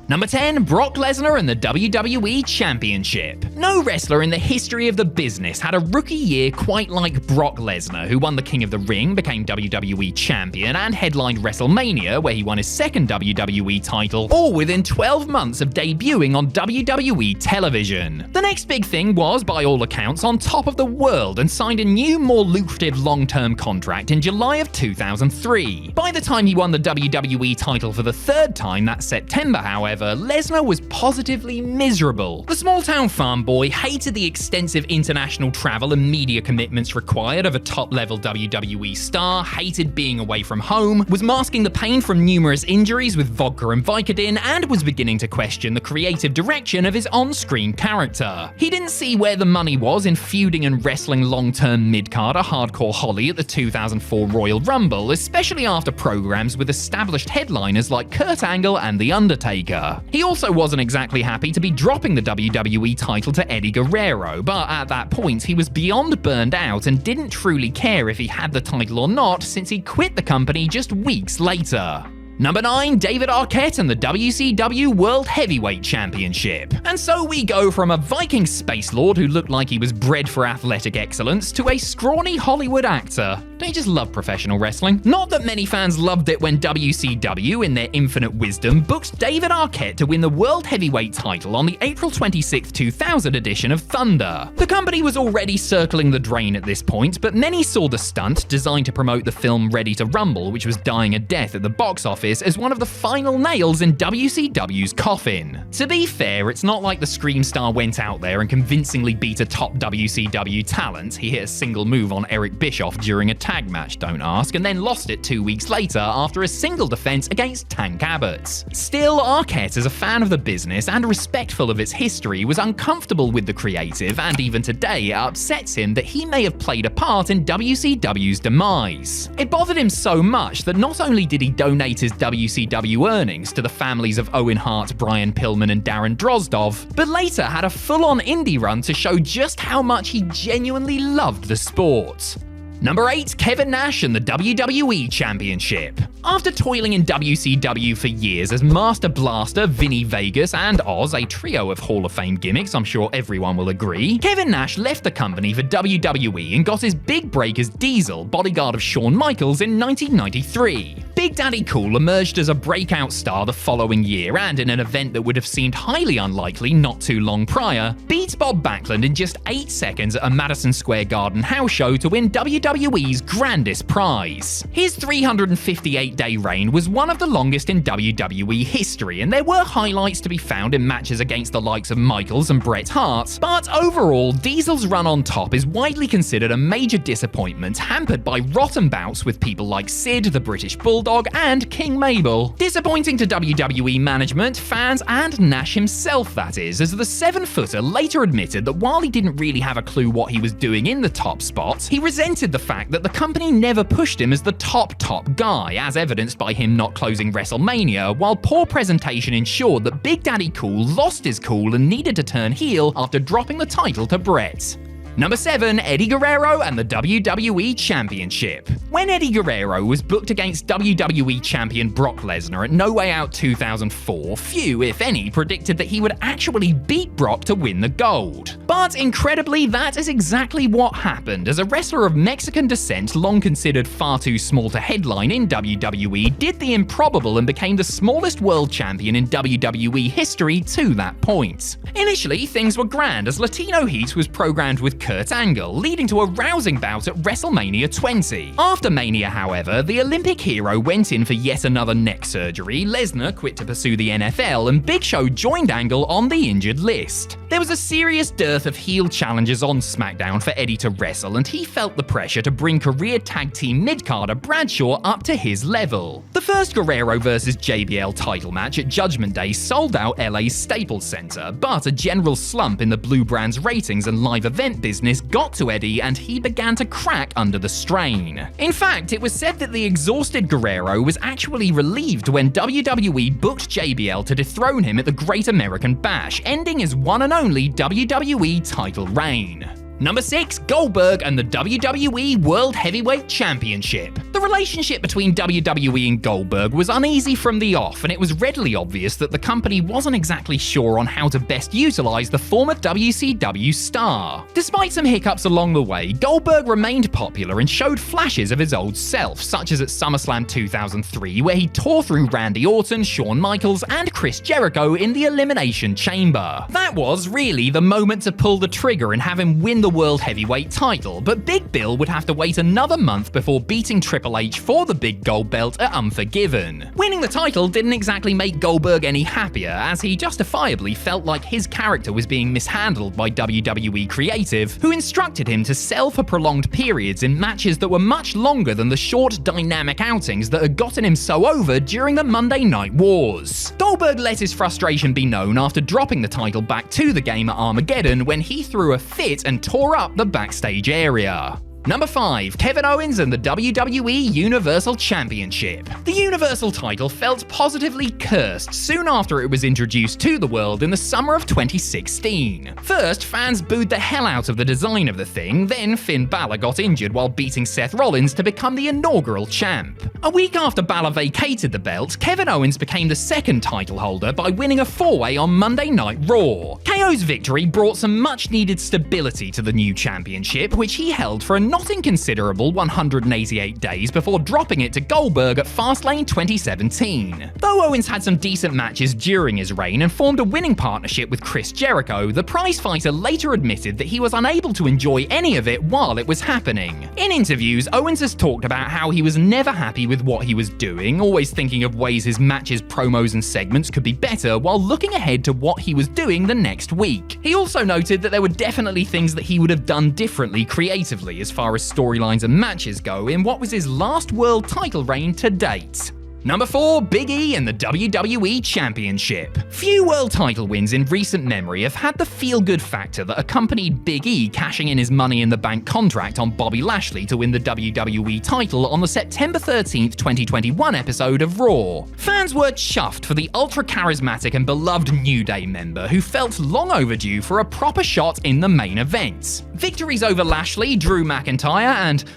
Number 10, Brock Lesnar and the WWE Championship. No wrestler in the history of the business had a rookie year quite like Brock Lesnar, who won the King of the Ring, became WWE Champion, and headlined WrestleMania, where he won his second WWE title, all within 12 months of debuting on WWE television. The next big thing was, by all accounts, on top of the world and signed a new, more lucrative long-term contract in July of 2003. By the time he won the WWE title for the third time that September, however, Lesnar was positively miserable. The small-town farm boy hated the extensive international travel and media commitments required of a top-level WWE star, hated being away from home, was masking the pain from numerous injuries with vodka and Vicodin, and was beginning to question the creative direction of his on-screen character. He didn't see where the money was in feuding and wrestling long-term mid-carder Hardcore Holly at the 2004 Royal Rumble, especially after programs with established headliners like Kurt Angle and The Undertaker. He also wasn't exactly happy to be dropping the WWE title to Eddie Guerrero, but at that point he was beyond burned out and didn't truly care if he had the title or not, since he quit the company just weeks later. Number 9, David Arquette and the WCW World Heavyweight Championship. And so we go from a Viking space lord who looked like he was bred for athletic excellence to a scrawny Hollywood actor. Don't you just love professional wrestling? Not that many fans loved it when WCW, in their infinite wisdom, booked David Arquette to win the World Heavyweight title on the April 26, 2000 edition of Thunder. The company was already circling the drain at this point, but many saw the stunt, designed to promote the film Ready to Rumble, which was dying a death at the box office, as one of the final nails in WCW's coffin. To be fair, it's not like the Scream star went out there and convincingly beat a top WCW talent. He hit a single move on Eric Bischoff during a tag match, don't ask, and then lost it 2 weeks later after a single defense against Tank Abbott. Still, Arquette, as a fan of the business and respectful of its history, was uncomfortable with the creative, and even today it upsets him that he may have played a part in WCW's demise. It bothered him so much that not only did he donate his WCW earnings to the families of Owen Hart, Brian Pillman, and Darren Drozdov, but later had a full-on indie run to show just how much he genuinely loved the sport. Number 8, Kevin Nash and the WWE Championship. After toiling in WCW for years as Master Blaster, Vinny Vegas, and Oz, a trio of Hall of Fame gimmicks I'm sure everyone will agree, Kevin Nash left the company for WWE and got his big break as Diesel, bodyguard of Shawn Michaels, in 1993. Big Daddy Cool emerged as a breakout star the following year, and in an event that would have seemed highly unlikely not too long prior, beat Bob Backlund in just 8 seconds at a Madison Square Garden house show to win WWE's grandest prize. His 358-day reign was one of the longest in WWE history, and there were highlights to be found in matches against the likes of Michaels and Bret Hart, but overall, Diesel's run on top is widely considered a major disappointment, hampered by rotten bouts with people like Sid, the British Bulldog, and King Mabel. Disappointing to WWE management, fans, and Nash himself, that is, as the 7-footer later admitted that while he didn't really have a clue what he was doing in the top spot, he resented the fact that the company never pushed him as the top guy, as evidenced by him not closing WrestleMania, while poor presentation ensured that Big Daddy Cool lost his cool and needed to turn heel after dropping the title to Bret. Number 7. Eddie Guerrero and the WWE Championship. When Eddie Guerrero was booked against WWE Champion Brock Lesnar at No Way Out 2004, few, if any, predicted that he would actually beat Brock to win the gold. But incredibly, that is exactly what happened, as a wrestler of Mexican descent, long considered far too small to headline in WWE, did the improbable and became the smallest world champion in WWE history to that point. Initially, things were grand, as Latino Heat was programmed with Kurt Angle, leading to a rousing bout at WrestleMania 20. After Mania, however, the Olympic hero went in for yet another neck surgery, Lesnar quit to pursue the NFL, and Big Show joined Angle on the injured list. There was a serious dearth of heel challenges on SmackDown for Eddie to wrestle, and he felt the pressure to bring career tag team mid-carder Bradshaw up to his level. The first Guerrero vs JBL title match at Judgment Day sold out LA's Staples Center, but a general slump in the Blue Brand's ratings and live event business got to Eddie, and he began to crack under the strain. In fact, it was said that the exhausted Guerrero was actually relieved when WWE booked JBL to dethrone him at the Great American Bash, ending his one and only WWE title reign. Number 6. Goldberg and the WWE World Heavyweight Championship. The relationship between WWE and Goldberg was uneasy from the off, and it was readily obvious that the company wasn't exactly sure on how to best utilize the former WCW star. Despite some hiccups along the way, Goldberg remained popular and showed flashes of his old self, such as at SummerSlam 2003, where he tore through Randy Orton, Shawn Michaels, and Chris Jericho in the Elimination Chamber. That was really the moment to pull the trigger and have him win the World Heavyweight title, but Big Bill would have to wait another month before beating Triple H for the big gold belt at Unforgiven. Winning the title didn't exactly make Goldberg any happier, as he justifiably felt like his character was being mishandled by WWE Creative, who instructed him to sell for prolonged periods in matches that were much longer than the short, dynamic outings that had gotten him so over during the Monday Night Wars. Goldberg let his frustration be known after dropping the title back to the game at Armageddon, when he threw a fit and tore up the backstage area. Number 5. Kevin Owens and the WWE Universal Championship. The Universal title felt positively cursed soon after it was introduced to the world in the summer of 2016. First, fans booed the hell out of the design of the thing, then Finn Balor got injured while beating Seth Rollins to become the inaugural champ. A week after Balor vacated the belt, Kevin Owens became the second title holder by winning a 4-way on Monday Night Raw. KO's victory brought some much-needed stability to the new championship, which he held for a not inconsiderable 188 days before dropping it to Goldberg at Fastlane 2017. Though Owens had some decent matches during his reign and formed a winning partnership with Chris Jericho, the prizefighter later admitted that he was unable to enjoy any of it while it was happening. In interviews, Owens has talked about how he was never happy with what he was doing, always thinking of ways his matches, promos, and segments could be better while looking ahead to what he was doing the next week. He also noted that there were definitely things that he would have done differently creatively as far as storylines and matches go in what was his last world title reign to date. Number 4. Big E and the WWE Championship. Few world title wins in recent memory have had the feel-good factor that accompanied Big E cashing in his Money in the Bank contract on Bobby Lashley to win the WWE title on the September 13th, 2021 episode of Raw. Fans were chuffed for the ultra-charismatic and beloved New Day member who felt long overdue for a proper shot in the main event. Victories over Lashley, Drew McIntyre,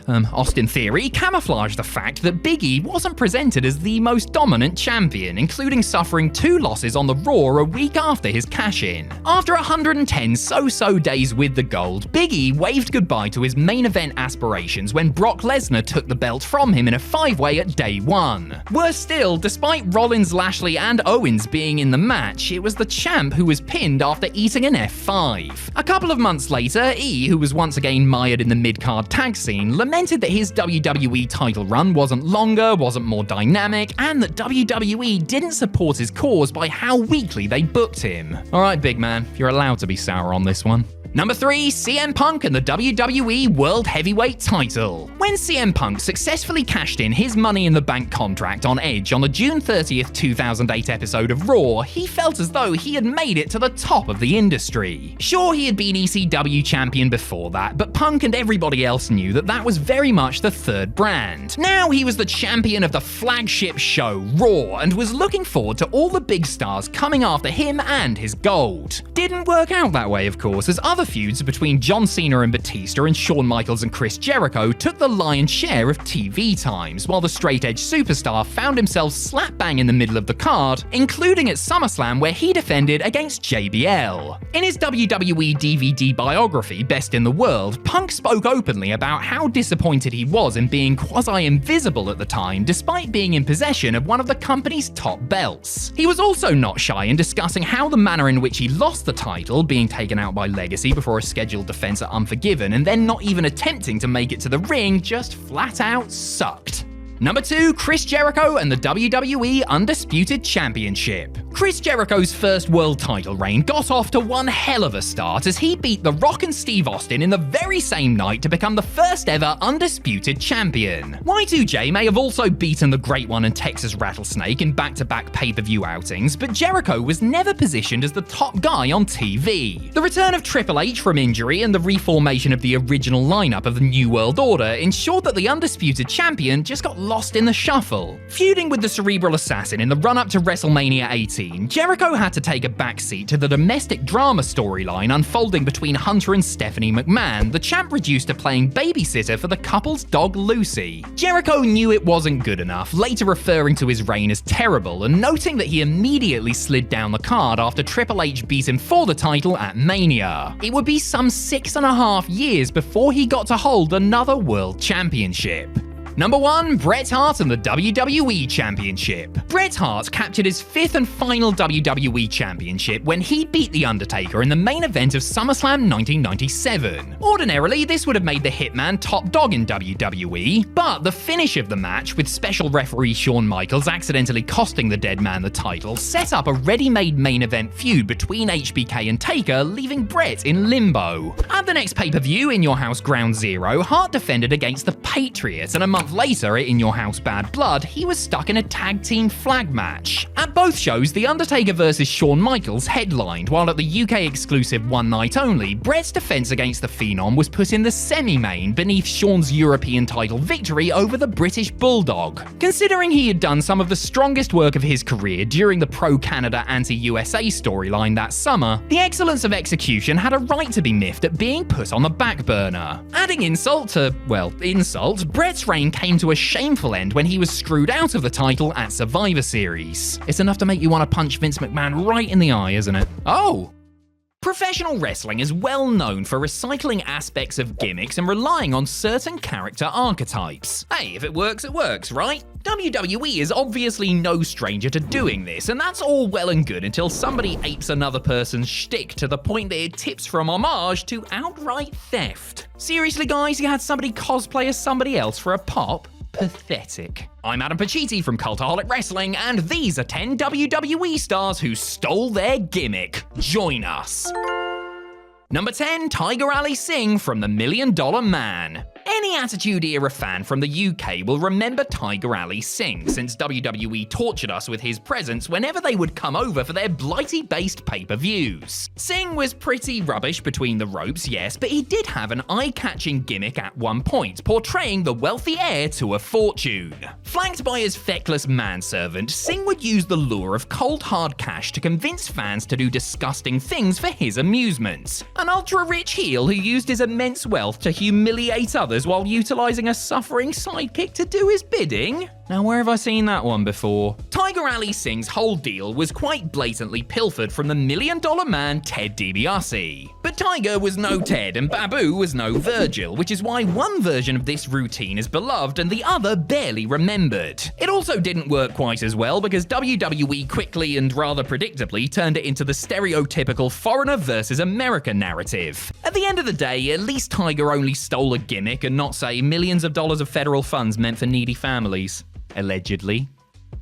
and Austin Theory camouflaged the fact that Big E wasn't presented as the most dominant champion, including suffering 2 losses on the Raw a week after his cash-in. After 110 so-so days with the gold, Big E waved goodbye to his main event aspirations when Brock Lesnar took the belt from him in a 5-way at day 1. Worse still, despite Rollins, Lashley, and Owens being in the match, it was the champ who was pinned after eating an F5. A couple of months later, E, who was once again mired in the mid-card tag scene, lamented that his WWE title run wasn't longer, wasn't more dynamic, and that WWE didn't support his cause by how weakly they booked him. Alright, big man, you're allowed to be sour on this one. Number 3, CM Punk and the WWE World Heavyweight title. When CM Punk successfully cashed in his Money in the Bank contract on Edge on the June 30th, 2008 episode of Raw, he felt as though he had made it to the top of the industry. Sure, he had been ECW champion before that, but Punk and everybody else knew that that was very much the third brand. Now he was the champion of the flagship show, Raw, and was looking forward to all the big stars coming after him and his gold. Didn't work out that way, of course, as other other feuds between John Cena and Batista and Shawn Michaels and Chris Jericho took the lion's share of TV times, while the straight-edge superstar found himself slap bang in the middle of the card, including at SummerSlam where he defended against JBL. In his WWE DVD biography, Best in the World, Punk spoke openly about how disappointed he was in being quasi-invisible at the time despite being in possession of one of the company's top belts. He was also not shy in discussing how the manner in which he lost the title, being taken out by Legacy before a scheduled defense at Unforgiven and then not even attempting to make it to the ring, just flat out sucked. Number 2, Chris Jericho and the WWE Undisputed Championship. Chris Jericho's first world title reign got off to one hell of a start as he beat The Rock and Steve Austin in the very same night to become the first ever Undisputed Champion. Y2J may have also beaten the Great One and Texas Rattlesnake in back-to-back pay-per-view outings, but Jericho was never positioned as the top guy on TV. The return of Triple H from injury and the reformation of the original lineup of the New World Order ensured that the Undisputed Champion just got lost in the shuffle. Feuding with the Cerebral Assassin in the run-up to WrestleMania 18, Jericho had to take a backseat to the domestic drama storyline unfolding between Hunter and Stephanie McMahon, the champ reduced to playing babysitter for the couple's dog Lucy. Jericho knew it wasn't good enough, later referring to his reign as terrible and noting that he immediately slid down the card after Triple H beat him for the title at Mania. It would be some 6.5 years before he got to hold another world championship. Number 1, Bret Hart and the WWE Championship. Bret Hart captured his 5th and final WWE Championship when he beat The Undertaker in the main event of SummerSlam 1997. Ordinarily, this would have made the Hitman top dog in WWE, but the finish of the match, with special referee Shawn Michaels accidentally costing the dead man the title, set up a ready-made main event feud between HBK and Taker, leaving Bret in limbo. At the next pay-per-view, In Your House Ground Zero, Hart defended against the Patriot, and a month later, at In Your House Bad Blood, he was stuck in a tag team flag match. At both shows, The Undertaker vs. Shawn Michaels headlined, while at the UK exclusive One Night Only, Bret's defense against the Phenom was put in the semi-main beneath Shawn's European title victory over the British Bulldog. Considering he had done some of the strongest work of his career during the pro-Canada anti-USA storyline that summer, the excellence of execution had a right to be miffed at being put on the back burner. Adding insult to, well, insult, Bret's reign came to a shameful end when he was screwed out of the title at Survivor Series. It's enough to make you want to punch Vince McMahon right in the eye, isn't it? Oh! Professional wrestling is well known for recycling aspects of gimmicks and relying on certain character archetypes. Hey, if it works, right? WWE is obviously no stranger to doing this, and that's all well and good until somebody apes another person's shtick to the point that it tips from homage to outright theft. Seriously guys, you had somebody cosplay as somebody else for a pop? Pathetic. I'm Adam Pacitti from Cultaholic Wrestling, and these are 10 WWE stars who stole their gimmick. Join us. Number 10, Tiger Ali Singh from The $1 Million Man. Any Attitude Era fan from the UK will remember Tiger Ali Singh, since WWE tortured us with his presence whenever they would come over for their Blighty-based pay-per-views. Singh was pretty rubbish between the ropes, yes, but he did have an eye-catching gimmick at one point, portraying the wealthy heir to a fortune. Flanked by his feckless manservant, Singh would use the lure of cold hard cash to convince fans to do disgusting things for his amusement. An ultra-rich heel who used his immense wealth to humiliate others while utilizing a suffering sidekick to do his bidding? Now, where have I seen that one before? Tiger Ali Singh's whole deal was quite blatantly pilfered from the $1 Million Man Ted DiBiase. But Tiger was no Ted and Babu was no Virgil, which is why one version of this routine is beloved and the other barely remembered. It also didn't work quite as well because WWE quickly and rather predictably turned it into the stereotypical foreigner versus America narrative. At the end of the day, at least Tiger only stole a gimmick and not, say, millions of dollars of federal funds meant for needy families. Allegedly.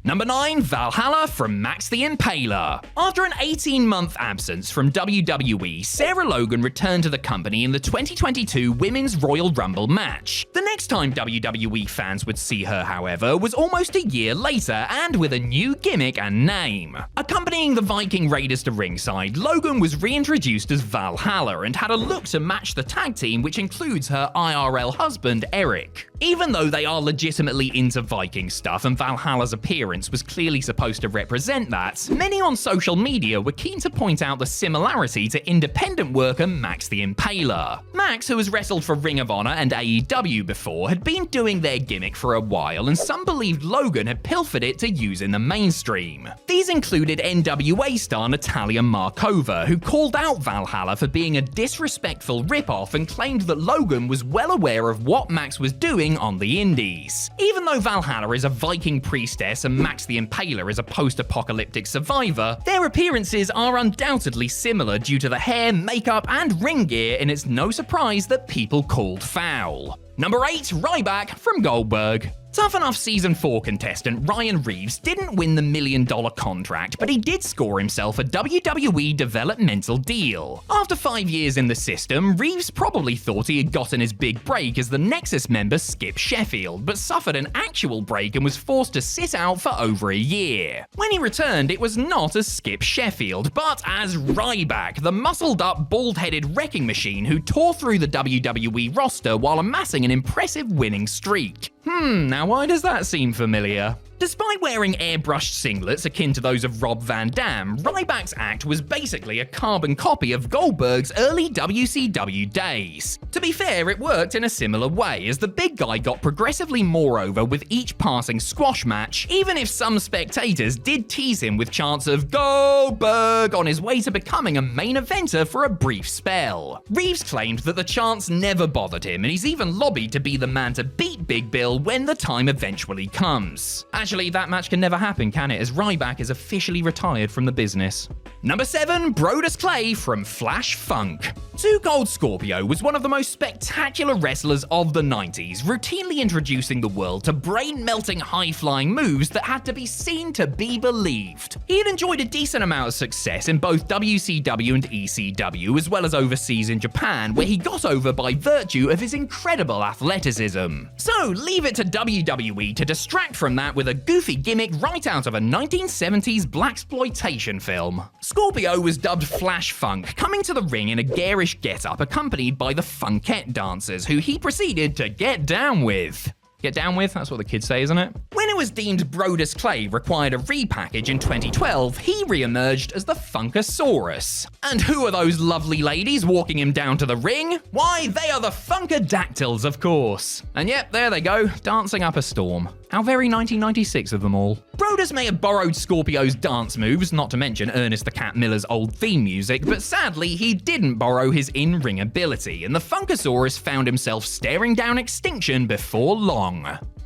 Number 9, Valhalla from Max the Impaler. After an 18-month absence from WWE, Sarah Logan returned to the company in the 2022 Women's Royal Rumble match. The next time WWE fans would see her, however, was almost a year later and with a new gimmick and name. Accompanying the Viking Raiders to ringside, Logan was reintroduced as Valhalla and had a look to match the tag team, which includes her IRL husband, Eric. Even though they are legitimately into Viking stuff and Valhalla's appearance appearance was clearly supposed to represent that, many on social media were keen to point out the similarity to independent worker Max the Impaler. Max, who has wrestled for Ring of Honor and AEW before, had been doing their gimmick for a while, and some believed Logan had pilfered it to use in the mainstream. These included NWA star Natalia Markova, who called out Valhalla for being a disrespectful ripoff and claimed that Logan was well aware of what Max was doing on the indies. Even though Valhalla is a Viking priestess and Max the Impaler is a post-apocalyptic survivor, their appearances are undoubtedly similar due to the hair, makeup, and ring gear, and it's no surprise that people called foul. Number 8, Ryback from Goldberg. Tough Enough Season 4 contestant Ryan Reeves didn't win the $1 million contract, but he did score himself a WWE developmental deal. After 5 years in the system, Reeves probably thought he had gotten his big break as the Nexus member Skip Sheffield, but suffered an actual break and was forced to sit out for over a year. When he returned, it was not as Skip Sheffield, but as Ryback, the muscled-up, bald-headed wrecking machine who tore through the WWE roster while amassing an impressive winning streak. Now why does that seem familiar? Despite wearing airbrushed singlets akin to those of Rob Van Dam, Ryback's act was basically a carbon copy of Goldberg's early WCW days. To be fair, it worked in a similar way, as the big guy got progressively more over with each passing squash match, even if some spectators did tease him with chants of Goldberg on his way to becoming a main eventer for a brief spell. Reeves claimed that the chants never bothered him, and he's even lobbied to be the man to beat Big Bill when the time eventually comes. Actually, that match can never happen, can it, as Ryback is officially retired from the business. Number 7, Brodus Clay from Flash Funk. Two Gold Scorpio was one of the most spectacular wrestlers of the 90s, routinely introducing the world to brain-melting high-flying moves that had to be seen to be believed. He had enjoyed a decent amount of success in both WCW and ECW, as well as overseas in Japan, where he got over by virtue of his incredible athleticism. So leave it to WWE to distract from that with a goofy gimmick right out of a 1970s blaxploitation film. Scorpio was dubbed Flash Funk, coming to the ring in a garish get-up accompanied by the Funkette dancers, who he proceeded to get down with. Get down with? That's what the kids say, isn't it? When it was deemed Brodus Clay required a repackage in 2012, he re-emerged as the Funkasaurus. And who are those lovely ladies walking him down to the ring? Why, they are the Funkadactyls, of course. And yep, there they go, dancing up a storm. How very 1996 of them all. Brodus may have borrowed Scorpio's dance moves, not to mention Ernest the Cat Miller's old theme music, but sadly he didn't borrow his in-ring ability, and the Funkasaurus found himself staring down extinction before long.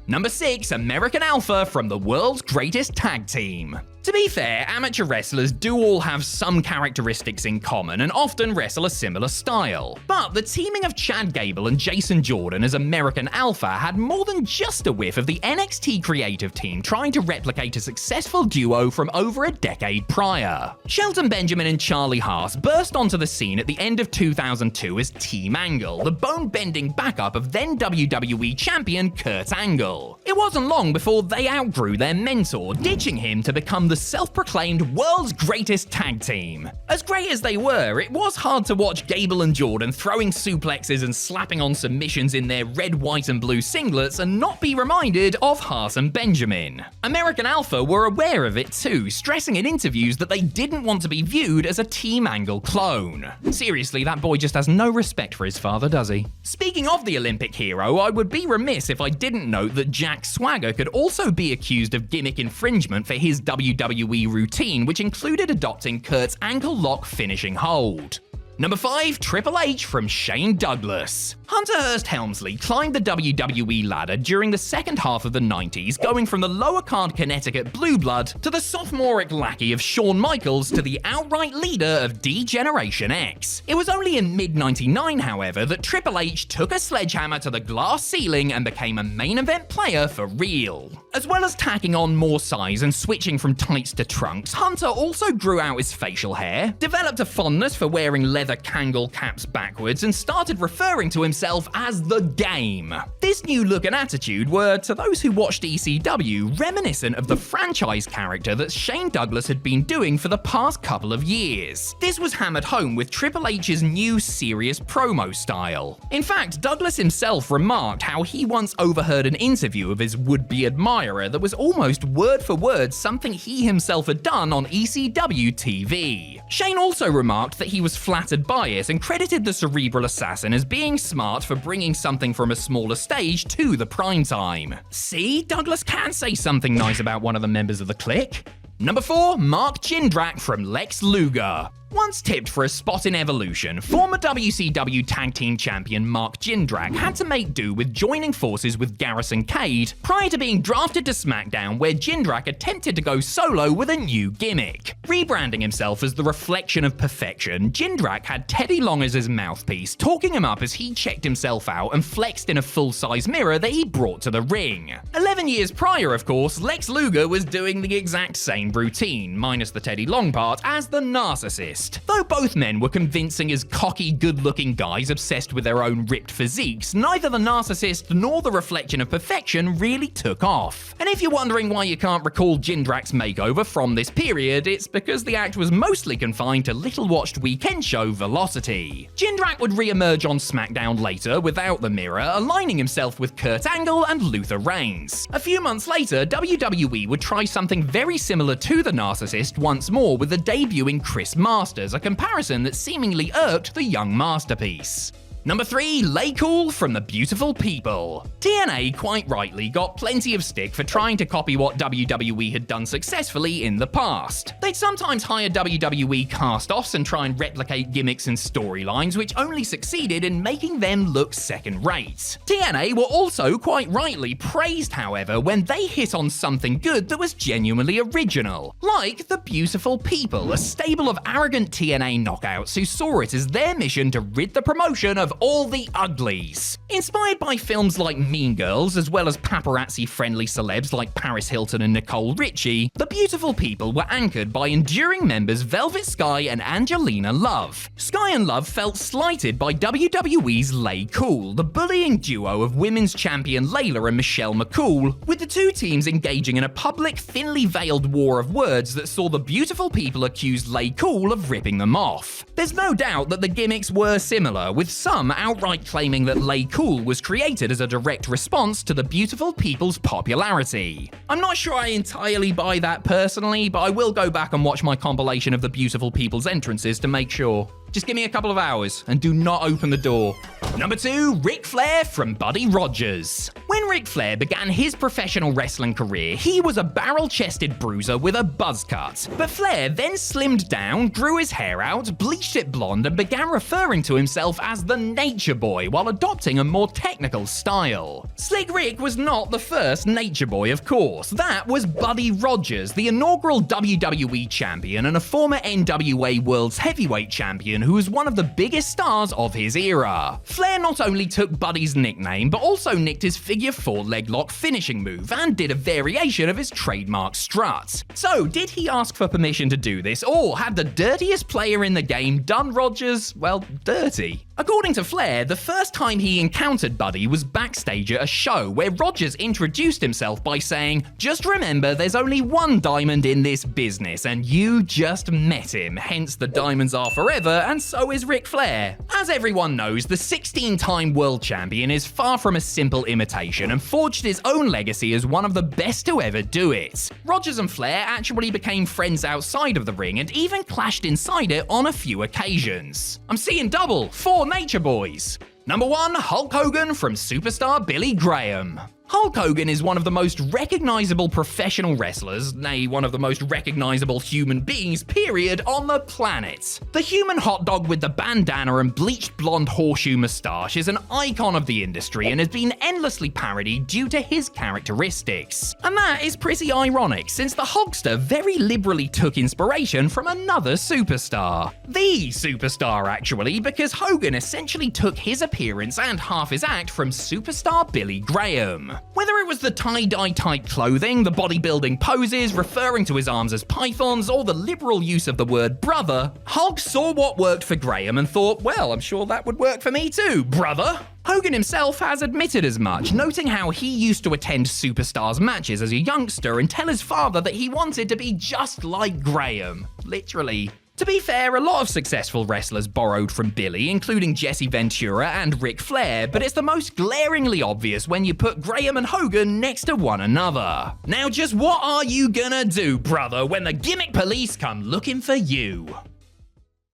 Number 6, American Alpha from the World's Greatest Tag Team. To be fair, amateur wrestlers do all have some characteristics in common and often wrestle a similar style. But the teaming of Chad Gable and Jason Jordan as American Alpha had more than just a whiff of the NXT creative team trying to replicate a successful duo from over a decade prior. Shelton Benjamin and Charlie Haas burst onto the scene at the end of 2002 as Team Angle, the bone-bending backup of then WWE champion Kurt Angle. It wasn't long before they outgrew their mentor, ditching him to become the self-proclaimed world's greatest tag team. As great as they were, it was hard to watch Gable and Jordan throwing suplexes and slapping on submissions in their red, white, and blue singlets and not be reminded of Haas and Benjamin. American Alpha were aware of it too, stressing in interviews that they didn't want to be viewed as a Team Angle clone. Seriously, that boy just has no respect for his father, does he? Speaking of the Olympic hero, I would be remiss if I didn't note that Jack Swagger could also be accused of gimmick infringement for his WWE routine, which included adopting Kurt's ankle lock finishing hold. Number 5, Triple H from Shane Douglas. Hunter Hearst Helmsley climbed the WWE ladder during the second half of the 90s, going from the lower card Connecticut Blue Blood to the sophomoric lackey of Shawn Michaels to the outright leader of D-Generation X. It was only in mid-99, however, that Triple H took a sledgehammer to the glass ceiling and became a main event player for real. As well as tacking on more size and switching from tights to trunks, Hunter also grew out his facial hair, developed a fondness for wearing leather Kangol caps backwards, and started referring to himself himself as The Game. This new look and attitude were, to those who watched ECW, reminiscent of the franchise character that Shane Douglas had been doing for the past couple of years. This was hammered home with Triple H's new serious promo style. In fact, Douglas himself remarked how he once overheard an interview of his would-be admirer that was almost word for word something he himself had done on ECW TV. Shane also remarked that he was flattered by it and credited the Cerebral Assassin as being smart for bringing something from a smaller stage to the primetime. See, Douglas can say something nice about one of the members of the clique. Number 4, Mark Jindrak from Lex Luger. Once tipped for a spot in Evolution, former WCW Tag Team Champion Mark Jindrak had to make do with joining forces with Garrison Cade prior to being drafted to SmackDown, where Jindrak attempted to go solo with a new gimmick. Rebranding himself as the reflection of perfection, Jindrak had Teddy Long as his mouthpiece, talking him up as he checked himself out and flexed in a full-size mirror that he brought to the ring. 11 years prior, of course, Lex Luger was doing the exact same routine, minus the Teddy Long part, as the narcissist. Though both men were convincing as cocky, good-looking guys obsessed with their own ripped physiques, neither the narcissist nor the reflection of perfection really took off. And if you're wondering why you can't recall Jindrak's makeover from this period, it's because the act was mostly confined to little-watched weekend show Velocity. Jindrak would re-emerge on SmackDown later without the mirror, aligning himself with Kurt Angle and Luther Reigns. A few months later, WWE would try something very similar to the narcissist once more with the debuting Chris Masters, a comparison that seemingly irked the young masterpiece. Number 3, Lay Cool from the Beautiful People. TNA, quite rightly, got plenty of stick for trying to copy what WWE had done successfully in the past. They'd sometimes hire WWE cast-offs and try and replicate gimmicks and storylines, which only succeeded in making them look second-rate. TNA were also, quite rightly, praised, however, when they hit on something good that was genuinely original. Like the Beautiful People, a stable of arrogant TNA knockouts who saw it as their mission to rid the promotion of all the uglies. Inspired by films like Mean Girls, as well as paparazzi-friendly celebs like Paris Hilton and Nicole Richie, the Beautiful People were anchored by enduring members Velvet Sky and Angelina Love. Sky and Love felt slighted by WWE's Lay Cool, the bullying duo of women's champion Layla and Michelle McCool, with the two teams engaging in a public, thinly veiled war of words that saw the Beautiful People accuse Lay Cool of ripping them off. There's no doubt that the gimmicks were similar, with some outright claiming that Lay Cool was created as a direct response to the Beautiful People's popularity. I'm not sure I entirely buy that personally, but I will go back and watch my compilation of the Beautiful People's entrances to make sure. Just give me a couple of hours and do not open the door. Number 2, Ric Flair from Buddy Rogers. When Ric Flair began his professional wrestling career, he was a barrel-chested bruiser with a buzz cut. But Flair then slimmed down, grew his hair out, bleached it blonde, and began referring to himself as the Nature Boy while adopting a more technical style. Slick Rick was not the first Nature Boy, of course. That was Buddy Rogers, the inaugural WWE champion and a former NWA World's Heavyweight champion who was one of the biggest stars of his era. Flair not only took Buddy's nickname, but also nicked his figure 4 leg lock finishing move and did a variation of his trademark strut. So, did he ask for permission to do this, or had the dirtiest player in the game done Rogers, well, dirty? According to Flair, the first time he encountered Buddy was backstage at a show where Rogers introduced himself by saying, "Just remember there's only one diamond in this business and you just met him, hence the diamonds are forever and so is Ric Flair." As everyone knows, the 16-time world champion is far from a simple imitation and forged his own legacy as one of the best to ever do it. Rogers and Flair actually became friends outside of the ring and even clashed inside it on a few occasions. I'm seeing double, 4 Nature Boys. Number 1, Hulk Hogan from superstar Billy Graham. Hulk Hogan is one of the most recognizable professional wrestlers, nay, one of the most recognizable human beings, period, on the planet. The human hot dog with the bandana and bleached blonde horseshoe mustache is an icon of the industry and has been endlessly parodied due to his characteristics. And that is pretty ironic, since the Hulkster very liberally took inspiration from another superstar. The superstar, actually, because Hogan essentially took his appearance and half his act from superstar Billy Graham. Whether it was the tie-dye type clothing, the bodybuilding poses, referring to his arms as pythons, or the liberal use of the word brother, Hulk saw what worked for Graham and thought, well, I'm sure that would work for me too, brother. Hogan himself has admitted as much, noting how he used to attend Superstars matches as a youngster and tell his father that he wanted to be just like Graham. Literally. To be fair, a lot of successful wrestlers borrowed from Billy, including Jesse Ventura and Ric Flair, but it's the most glaringly obvious when you put Graham and Hogan next to one another. Now just what are you gonna do, brother, when the gimmick police come looking for you?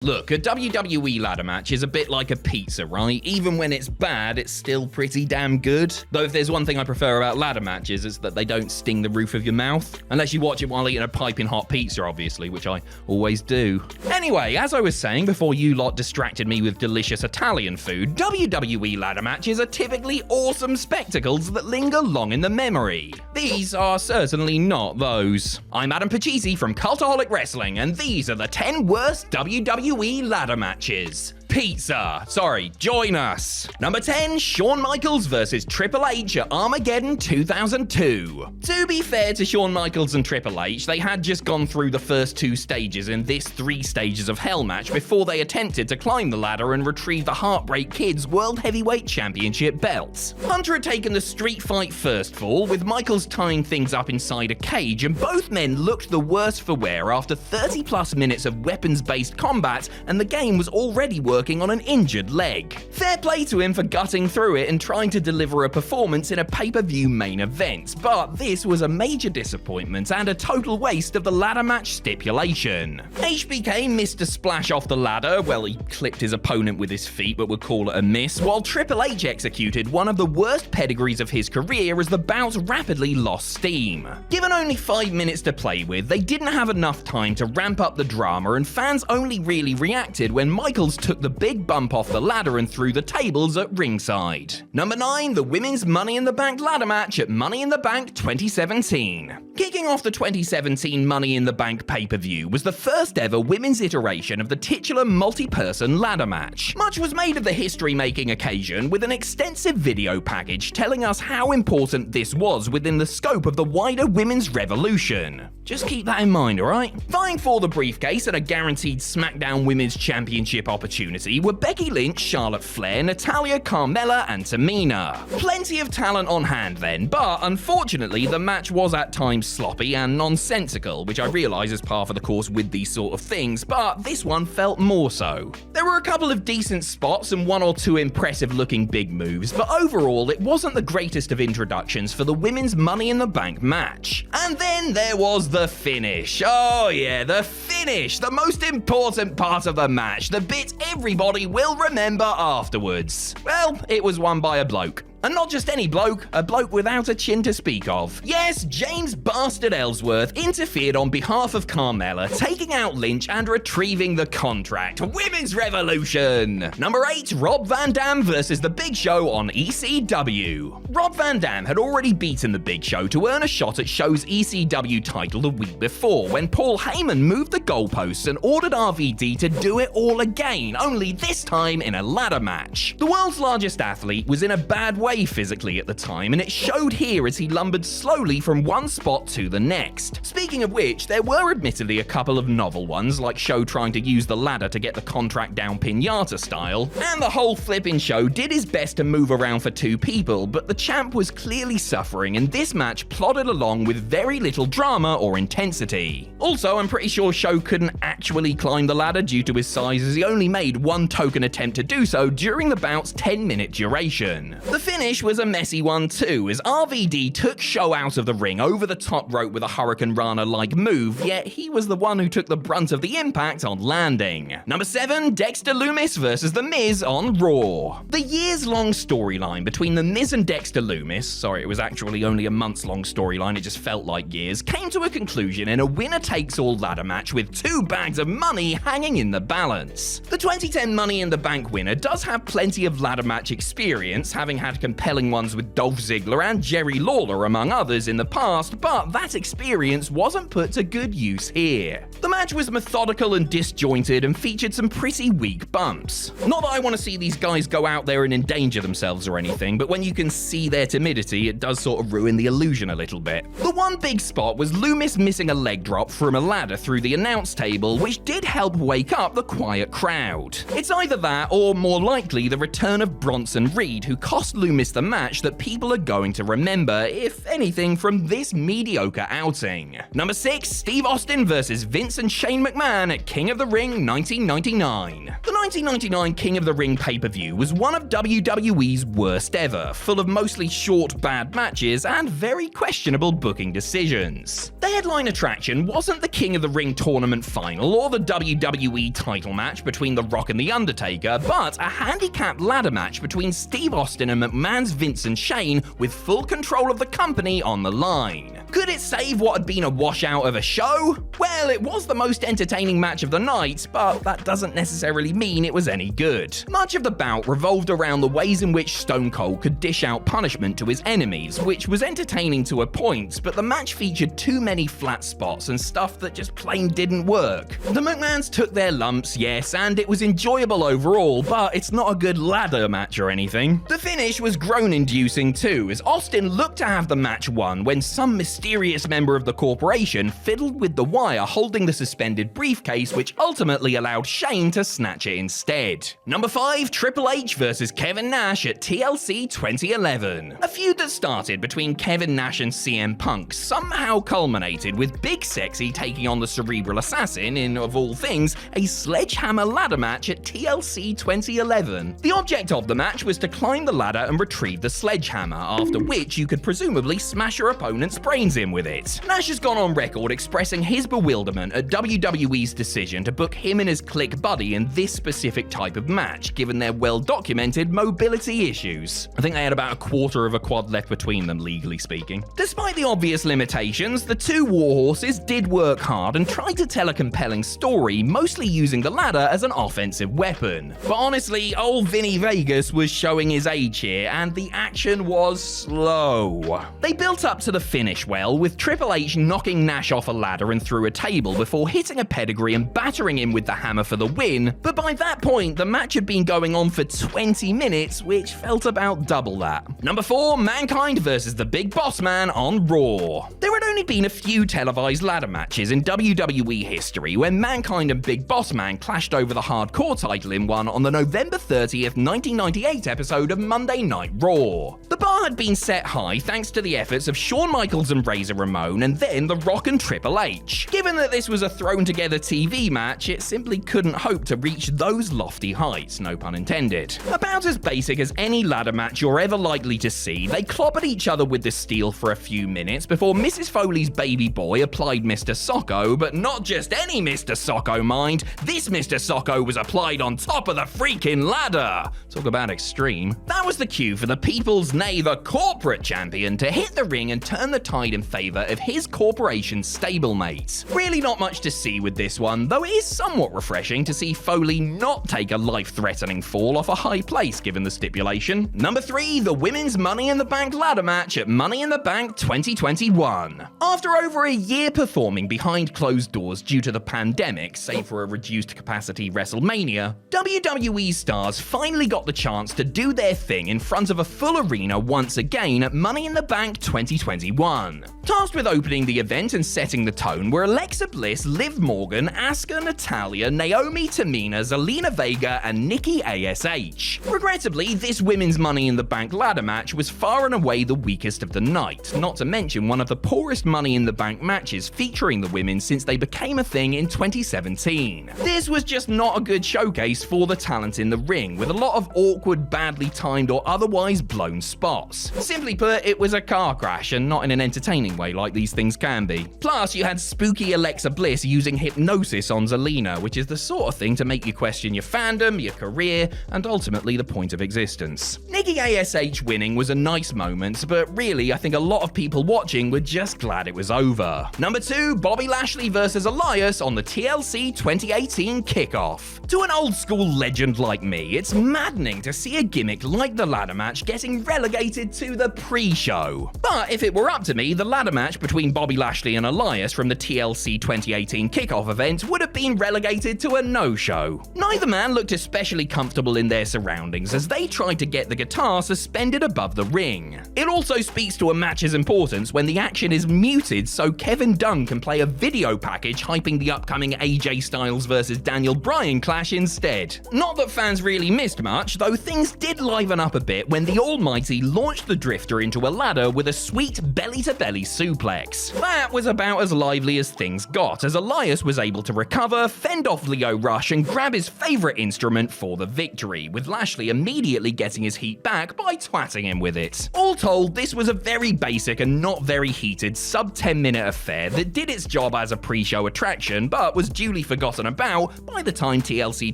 Look, a WWE ladder match is a bit like a pizza, right? Even when it's bad, it's still pretty damn good. Though if there's one thing I prefer about ladder matches, it's that they don't sting the roof of your mouth. Unless you watch it while eating a piping hot pizza, obviously, which I always do. Anyway, as I was saying before you lot distracted me with delicious Italian food, WWE ladder matches are typically awesome spectacles that linger long in the memory. These are certainly not those. I'm Adam Pachisi from Cultaholic Wrestling, and these are the 10 worst WWE ladder matches. Pizza. Sorry, join us. Number 10, Shawn Michaels versus Triple H at Armageddon 2002. To be fair to Shawn Michaels and Triple H, they had just gone through the first 2 stages in this 3 stages of hell match before they attempted to climb the ladder and retrieve the Heartbreak Kid's World Heavyweight Championship belts. Hunter had taken the street fight first fall, with Michaels tying things up inside a cage, and both men looked the worse for wear after 30 plus minutes of weapons-based combat, and the game was already working on an injured leg. Fair play to him for gutting through it and trying to deliver a performance in a pay-per-view main event, but this was a major disappointment and a total waste of the ladder match stipulation. HBK missed a splash off the ladder, well, he clipped his opponent with his feet but would call it a miss, while Triple H executed one of the worst pedigrees of his career as the bout rapidly lost steam. Given only 5 minutes to play with, they didn't have enough time to ramp up the drama, and fans only really reacted when Michaels took the big bump off the ladder and threw the tables at ringside. Number 9, the Women's Money in the Bank ladder match at Money in the Bank 2017. Kicking off the 2017 Money in the Bank pay-per-view was the first ever women's iteration of the titular multi-person ladder match. Much was made of the history-making occasion, with an extensive video package telling us how important this was within the scope of the wider women's revolution. Just keep that in mind, alright? Vying for the briefcase at a guaranteed SmackDown Women's Championship opportunity were Becky Lynch, Charlotte Flair, Natalya, Carmella, and Tamina. Plenty of talent on hand then, but unfortunately the match was at times sloppy and nonsensical, which I realise is par for the course with these sort of things, but this one felt more so. There were a couple of decent spots and 1 or 2 impressive looking big moves, but overall it wasn't the greatest of introductions for the women's Money in the Bank match. And then there was the finish. Oh yeah, the finish, the most important part of the match, the bit everybody will remember afterwards. Well, it was won by a bloke. And not just any bloke, a bloke without a chin to speak of. Yes, James Bastard Ellsworth interfered on behalf of Carmella, taking out Lynch and retrieving the contract. Women's Revolution! Number 8, Rob Van Dam versus The Big Show on ECW. Rob Van Dam had already beaten The Big Show to earn a shot at Show's ECW title the week before, when Paul Heyman moved the goalposts and ordered RVD to do it all again, only this time in a ladder match. The world's largest athlete was in a bad way physically at the time, and it showed here as he lumbered slowly from one spot to the next. Speaking of which, there were admittedly a couple of novel ones, like Show trying to use the ladder to get the contract down pinata style, and the whole flipping Show did his best to move around for 2 people, but the champ was clearly suffering, and this match plodded along with very little drama or intensity. Also, I'm pretty sure Show couldn't actually climb the ladder due to his size, as he only made 1 token attempt to do so during the bout's 10-minute duration. The finish was a messy one too, as RVD took Show out of the ring over the top rope with a Hurricane Rana-like move, yet he was the one who took the brunt of the impact on landing. Number 7, Dexter Lumis versus The Miz on Raw. The years-long storyline between The Miz and Dexter Lumis, sorry, it was actually only a months-long storyline, it just felt like years, came to a conclusion in a winner-takes-all ladder match with 2 bags of money hanging in the balance. The 2010 Money in the Bank winner does have plenty of ladder match experience, having had compelling ones with Dolph Ziggler and Jerry Lawler among others in the past, but that experience wasn't put to good use here. The match was methodical and disjointed and featured some pretty weak bumps. Not that I want to see these guys go out there and endanger themselves or anything, but when you can see their timidity, it does sort of ruin the illusion a little bit. The one big spot was Loomis missing a leg drop from a ladder through the announce table, which did help wake up the quiet crowd. It's either that or, more likely, the return of Bronson Reed, who cost Loomis the match that people are going to remember, if anything, from this mediocre outing. Number 6, Steve Austin vs. Vince and Shane McMahon at King of the Ring 1999. The 1999 King of the Ring pay-per-view was one of WWE's worst ever, full of mostly short, bad matches and very questionable booking decisions. The headline attraction wasn't the King of the Ring tournament final or the WWE title match between The Rock and The Undertaker, but a handicapped ladder match between Steve Austin and McMahon's Vince and Shane with full control of the company on the line. Could it save what had been a washout of a show? Well, it was the most entertaining match of the night, but that doesn't necessarily mean it was any good. Much of the bout revolved around the ways in which Stone Cold could dish out punishment to his enemies, which was entertaining to a point, but the match featured too many flat spots and stuff that just plain didn't work. The McMahons took their lumps, yes, and it was enjoyable overall, but it's not a good ladder match or anything. The finish was groan-inducing too, as Austin looked to have the match won when some mysterious member of the corporation fiddled with the wire holding the suspended briefcase, which ultimately allowed Shane to snatch it instead. Number 5, Triple H vs. Kevin Nash at TLC 2011. A feud that started between Kevin Nash and CM Punk somehow culminated with Big Sexy taking on the Cerebral Assassin in, of all things, a sledgehammer ladder match at TLC 2011. The object of the match was to climb the ladder and retrieve the sledgehammer, after which you could presumably smash your opponent's brains in with it. Nash has gone on record expressing his bewilderment at WWE's decision to book him and his clique buddy in this specific type of match, given their well-documented mobility issues. I think they had about a quarter of a quad left between them, legally speaking. Despite the obvious limitations, the two warhorses did work hard and tried to tell a compelling story, mostly using the ladder as an offensive weapon. But honestly, old Vinny Vegas was showing his age here, and the action was slow. They built up to the finish well, with Triple H knocking Nash off a ladder and through a table before hitting a pedigree and battering him with the hammer for the win, but by that point, the match had been going on for 20 minutes, which felt about double that. Number 4, Mankind vs. the Big Boss Man on Raw. There had only been a few televised ladder matches in WWE history when Mankind and Big Boss Man clashed over the Hardcore title in one on the November 30th, 1998 episode of Monday Night Raw. The bar had been set high thanks to the efforts of Shawn Michaels and Razor Ramon and then The Rock and Triple H. Given that this was a thrown-together TV match, it simply couldn't hope to reach those lofty heights, no pun intended. About as basic as any ladder match you're ever likely to see, they clobbered each other with the steel for a few minutes before Mrs. Foley's baby boy applied Mr. Socko, but not just any Mr. Socko, mind. This Mr. Socko was applied on top of the freaking ladder. Talk about extreme. That was the cue for the people's, nay, the corporate champion to hit the ring and turn the tide in favor of his corporation's stablemate. Really not much to see with this one, though it is somewhat refreshing to see Foley not take a life-threatening fall off a high place given the stipulation. Number 3, the Women's Money in the Bank ladder match at Money in the Bank 2021. After over a year performing behind closed doors due to the pandemic, save for a reduced capacity WrestleMania, WWE stars finally got the chance to do their thing in front of a full arena once again at Money in the Bank 2021. Tasked with opening the event and setting the tone were Alexa Bliss, Liv Morgan, Asuka, Natalya, Naomi, Tamina, Zelina Vega, and Nikki ASH. Regrettably, this Women's Money in the Bank ladder match was far and away the weakest of the night, not to mention one of the poorest Money in the Bank matches featuring the women since they became a thing in 2017. This was just not a good showcase for the talent in the ring, with a lot of awkward, badly timed, or otherwise blown spots. Simply put, it was a car crash and not in an entertaining entertaining way like these things can be. Plus, you had spooky Alexa Bliss using hypnosis on Zelina, which is the sort of thing to make you question your fandom, your career, and ultimately the point of existence. Nikki ASH winning was a nice moment, but really I think a lot of people watching were just glad it was over. Number 2, Bobby Lashley versus Elias on the TLC 2018 kickoff. To an old school legend like me, it's maddening to see a gimmick like the ladder match getting relegated to the pre-show. But if it were up to me, the ladder match between Bobby Lashley and Elias from the TLC 2018 kickoff event would have been relegated to a no-show. Neither man looked especially comfortable in their surroundings as they tried to get the guitar suspended above the ring. It also speaks to a match's importance when the action is muted so Kevin Dunn can play a video package hyping the upcoming AJ Styles vs Daniel Bryan clash instead. Not that fans really missed much, though things did liven up a bit when the Almighty launched the Drifter into a ladder with a sweet belly-to-belly suplex. That was about as lively as things got, as Elias was able to recover, fend off Leo Rush, and grab his favourite instrument for the victory, with Lashley immediately getting his heat back by twatting him with it. All told, this was a very basic and not very heated sub-10-minute affair that did its job as a pre-show attraction, but was duly forgotten about by the time TLC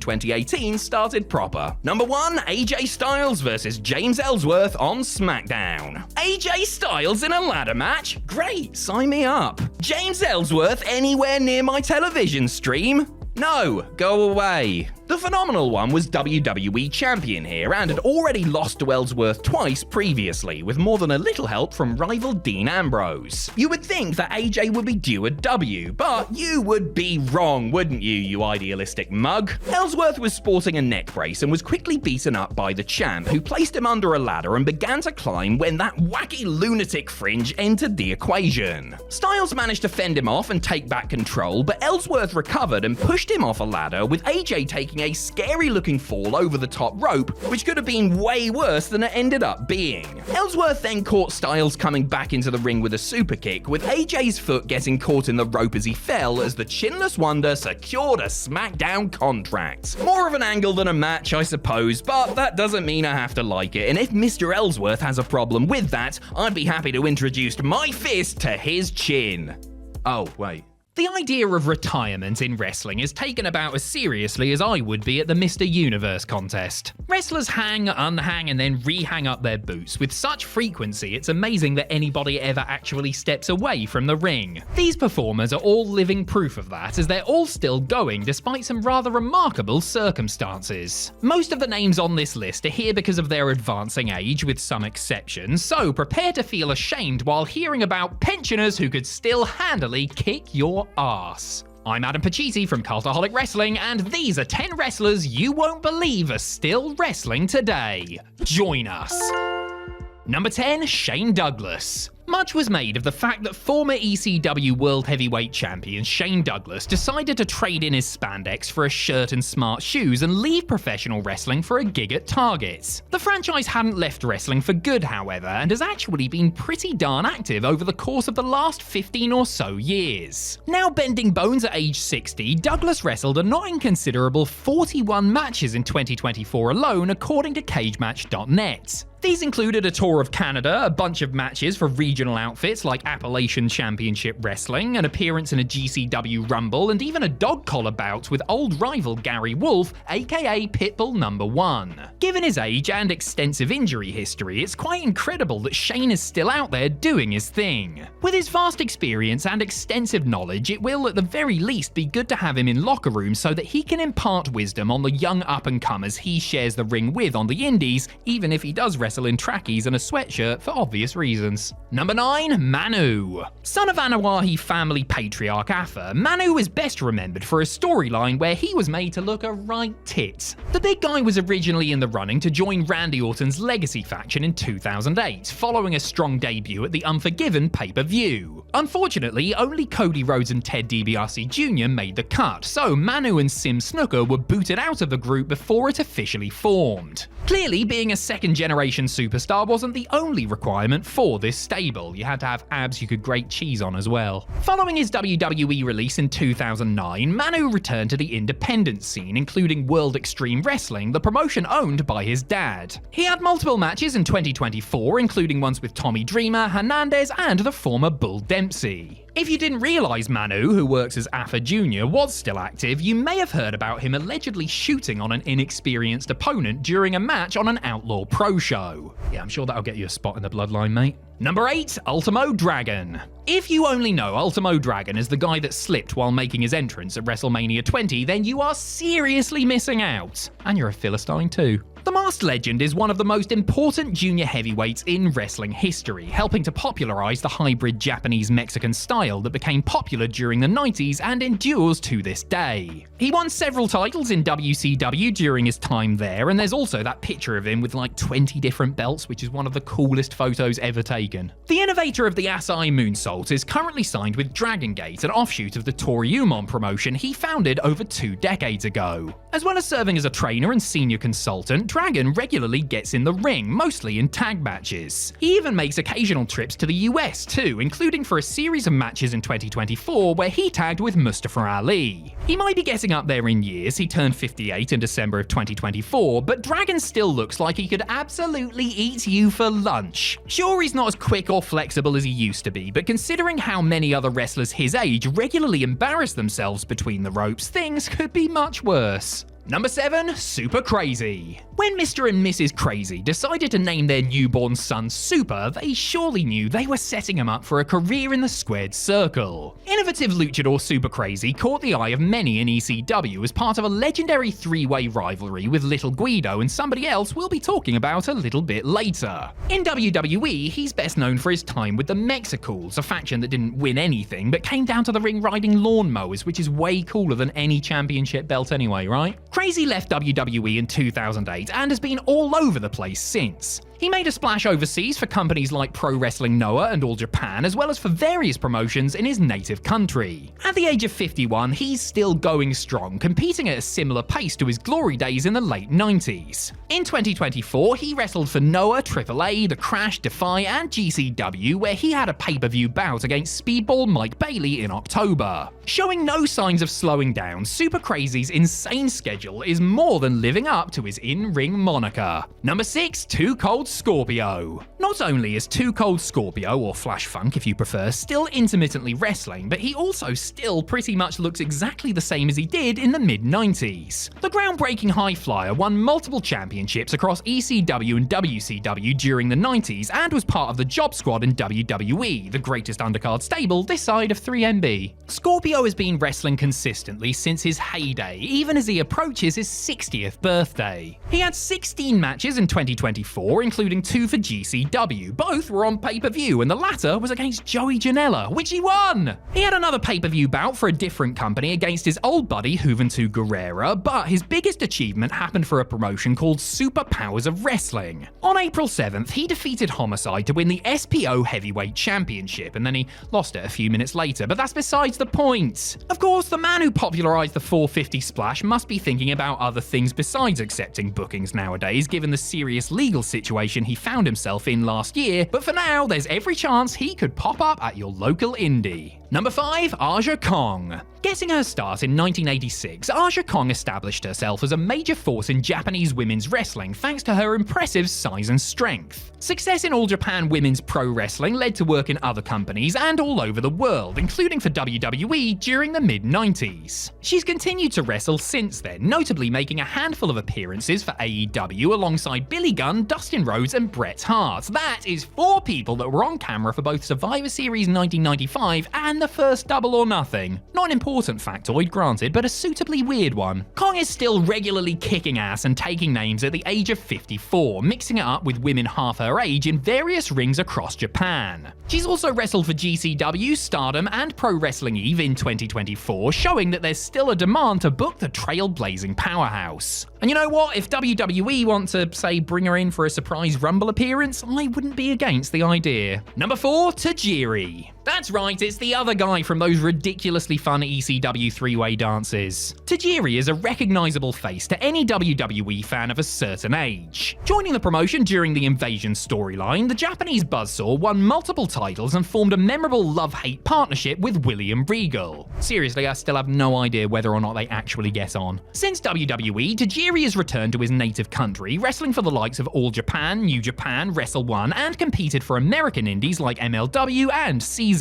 2018 started proper. Number 1, AJ Styles versus James Ellsworth on SmackDown. AJ Styles in a ladder match? Great, sign me up. James Ellsworth anywhere near my television stream? No, go away. The phenomenal one was WWE Champion here and had already lost to Ellsworth twice previously, with more than a little help from rival Dean Ambrose. You would think that AJ would be due a W, but you would be wrong, wouldn't you, you idealistic mug? Ellsworth was sporting a neck brace and was quickly beaten up by the champ, who placed him under a ladder and began to climb when that wacky lunatic fringe entered the equation. Styles managed to fend him off and take back control, but Ellsworth recovered and pushed him off a ladder, with AJ taking a scary-looking fall over the top rope, which could have been way worse than it ended up being. Ellsworth then caught Styles coming back into the ring with a super kick, with AJ's foot getting caught in the rope as he fell, as the Chinless Wonder secured a SmackDown contract. More of an angle than a match, I suppose, but that doesn't mean I have to like it, and if Mr. Ellsworth has a problem with that, I'd be happy to introduce my fist to his chin. Oh, wait. The idea of retirement in wrestling is taken about as seriously as I would be at the Mr. Universe contest. Wrestlers hang, unhang, and then rehang up their boots with such frequency it's amazing that anybody ever actually steps away from the ring. These performers are all living proof of that, as they're all still going despite some rather remarkable circumstances. Most of the names on this list are here because of their advancing age, with some exceptions, so prepare to feel ashamed while hearing about pensioners who could still handily kick your arse. I'm Adam Pacitti from Cultaholic Wrestling, and these are 10 wrestlers you won't believe are still wrestling today. Join us. Number 10, Shane Douglas. Much was made of the fact that former ECW World Heavyweight Champion Shane Douglas decided to trade in his spandex for a shirt and smart shoes and leave professional wrestling for a gig at Target. The franchise hadn't left wrestling for good, however, and has actually been pretty darn active over the course of the last 15 or so years. Now bending bones at age 60, Douglas wrestled a not inconsiderable 41 matches in 2024 alone, according to CageMatch.net. These included a tour of Canada, a bunch of matches for regional outfits like Appalachian Championship Wrestling, an appearance in a GCW Rumble, and even a dog collar bout with old rival Gary Wolfe, aka Pitbull No. 1. Given his age and extensive injury history, it's quite incredible that Shane is still out there doing his thing. With his vast experience and extensive knowledge, it will at the very least be good to have him in locker rooms so that he can impart wisdom on the young up-and-comers he shares the ring with on the indies, even if he does wrestle in trackies and a sweatshirt for obvious reasons. Number 9, Manu. Son of Anawahi family patriarch Afa, Manu is best remembered for a storyline where he was made to look a right tit. The big guy was originally in the running to join Randy Orton's Legacy faction in 2008, following a strong debut at the Unforgiven pay-per-view. Unfortunately, only Cody Rhodes and Ted DiBiase Jr. made the cut, so Manu and Sim Snooker were booted out of the group before it officially formed. Clearly, being a second-generation American superstar wasn't the only requirement for this stable. You had to have abs you could grate cheese on as well. Following his WWE release in 2009, Manu returned to the independent scene, including World Extreme Wrestling, the promotion owned by his dad. He had multiple matches in 2024, including ones with Tommy Dreamer, Hernandez, and the former Bull Dempsey. If you didn't realise Manu, who works as Alpha Jr., was still active, you may have heard about him allegedly shooting on an inexperienced opponent during a match on an Outlaw Pro show. Yeah, I'm sure that'll get you a spot in the bloodline, mate. Number 8, Ultimo Dragon. If you only know Ultimo Dragon as the guy that slipped while making his entrance at WrestleMania 20, then you are seriously missing out. And you're a Philistine too. The Masked Legend is one of the most important junior heavyweights in wrestling history, helping to popularize the hybrid Japanese-Mexican style that became popular during the 90s and endures to this day. He won several titles in WCW during his time there, and there's also that picture of him with like 20 different belts, which is one of the coolest photos ever taken. The innovator of the Asai Moonsault is currently signed with Dragon Gate, an offshoot of the Toriumon promotion he founded over 2 decades ago. As well as serving as a trainer and senior consultant, Dragon regularly gets in the ring, mostly in tag matches. He even makes occasional trips to the US too, including for a series of matches in 2024 where he tagged with Mustafa Ali. He might be getting up there in years, he turned 58 in December of 2024, but Dragon still looks like he could absolutely eat you for lunch. Sure, he's not as quick or flexible as he used to be, but considering how many other wrestlers his age regularly embarrass themselves between the ropes, things could be much worse. Number 7, Super Crazy. When Mr. and Mrs. Crazy decided to name their newborn son Super, they surely knew they were setting him up for a career in the squared circle. Innovative luchador Super Crazy caught the eye of many in ECW as part of a legendary 3-way rivalry with Little Guido and somebody else we'll be talking about a little bit later. In WWE, he's best known for his time with the Mexicools, a faction that didn't win anything but came down to the ring riding lawnmowers, which is way cooler than any championship belt anyway, right? Crazy left WWE in 2008 and has been all over the place since. He made a splash overseas for companies like Pro Wrestling Noah and All Japan, as well as for various promotions in his native country. At the age of 51, he's still going strong, competing at a similar pace to his glory days in the late 90s. In 2024, he wrestled for Noah, AAA, The Crash, Defy, and GCW, where he had a pay-per-view bout against Speedball Mike Bailey in October. Showing no signs of slowing down, Super Crazy's insane schedule is more than living up to his in-ring moniker. Number 6, Too Cold Scorpio. Not only is Too Cold Scorpio, or Flash Funk if you prefer, still intermittently wrestling, but he also still pretty much looks exactly the same as he did in the mid-90s. The groundbreaking high flyer won multiple championships across ECW and WCW during the 90s and was part of the Job Squad in WWE, the greatest undercard stable this side of 3MB. Scorpio has been wrestling consistently since his heyday, even as he approaches his 60th birthday. He had 16 matches in 2024, including 2 for GCW. Both were on pay-per-view, and the latter was against Joey Janela, which he won! He had another pay-per-view bout for a different company against his old buddy Juventud Guerrera, but his biggest achievement happened for a promotion called Super Powers of Wrestling. On April 7th, he defeated Homicide to win the SPO Heavyweight Championship, and then he lost it a few minutes later, but that's besides the point. Of course, the man who popularized the 450 splash must be thinking about other things besides accepting bookings nowadays, given the serious legal situation he found himself in last year, but for now, there's every chance he could pop up at your local indie. Number 5, Aja Kong. Getting her start in 1986, Aja Kong established herself as a major force in Japanese women's wrestling thanks to her impressive size and strength. Success in All Japan Women's Pro Wrestling led to work in other companies and all over the world, including for WWE during the mid-90s. She's continued to wrestle since then, notably making a handful of appearances for AEW alongside Billy Gunn, Dustin Rhodes, and Bret Hart. That is 4 people that were on camera for both Survivor Series 1995 and the first Double or Nothing. Not an important factoid, granted, but a suitably weird one. Kong is still regularly kicking ass and taking names at the age of 54, mixing it up with women half her age in various rings across Japan. She's also wrestled for GCW, Stardom, and Pro Wrestling Eve in 2024, showing that there's still a demand to book the trailblazing powerhouse. And you know what? If WWE want to, say, bring her in for a surprise Rumble appearance, I wouldn't be against the idea. Number 4, Tajiri. That's right, it's the other guy from those ridiculously fun ECW three-way dances. Tajiri is a recognizable face to any WWE fan of a certain age. Joining the promotion during the Invasion storyline, the Japanese buzzsaw won multiple titles and formed a memorable love-hate partnership with William Regal. Seriously, I still have no idea whether or not they actually get on. Since WWE, Tajiri has returned to his native country, wrestling for the likes of All Japan, New Japan, Wrestle One, and competed for American indies like MLW and CZW.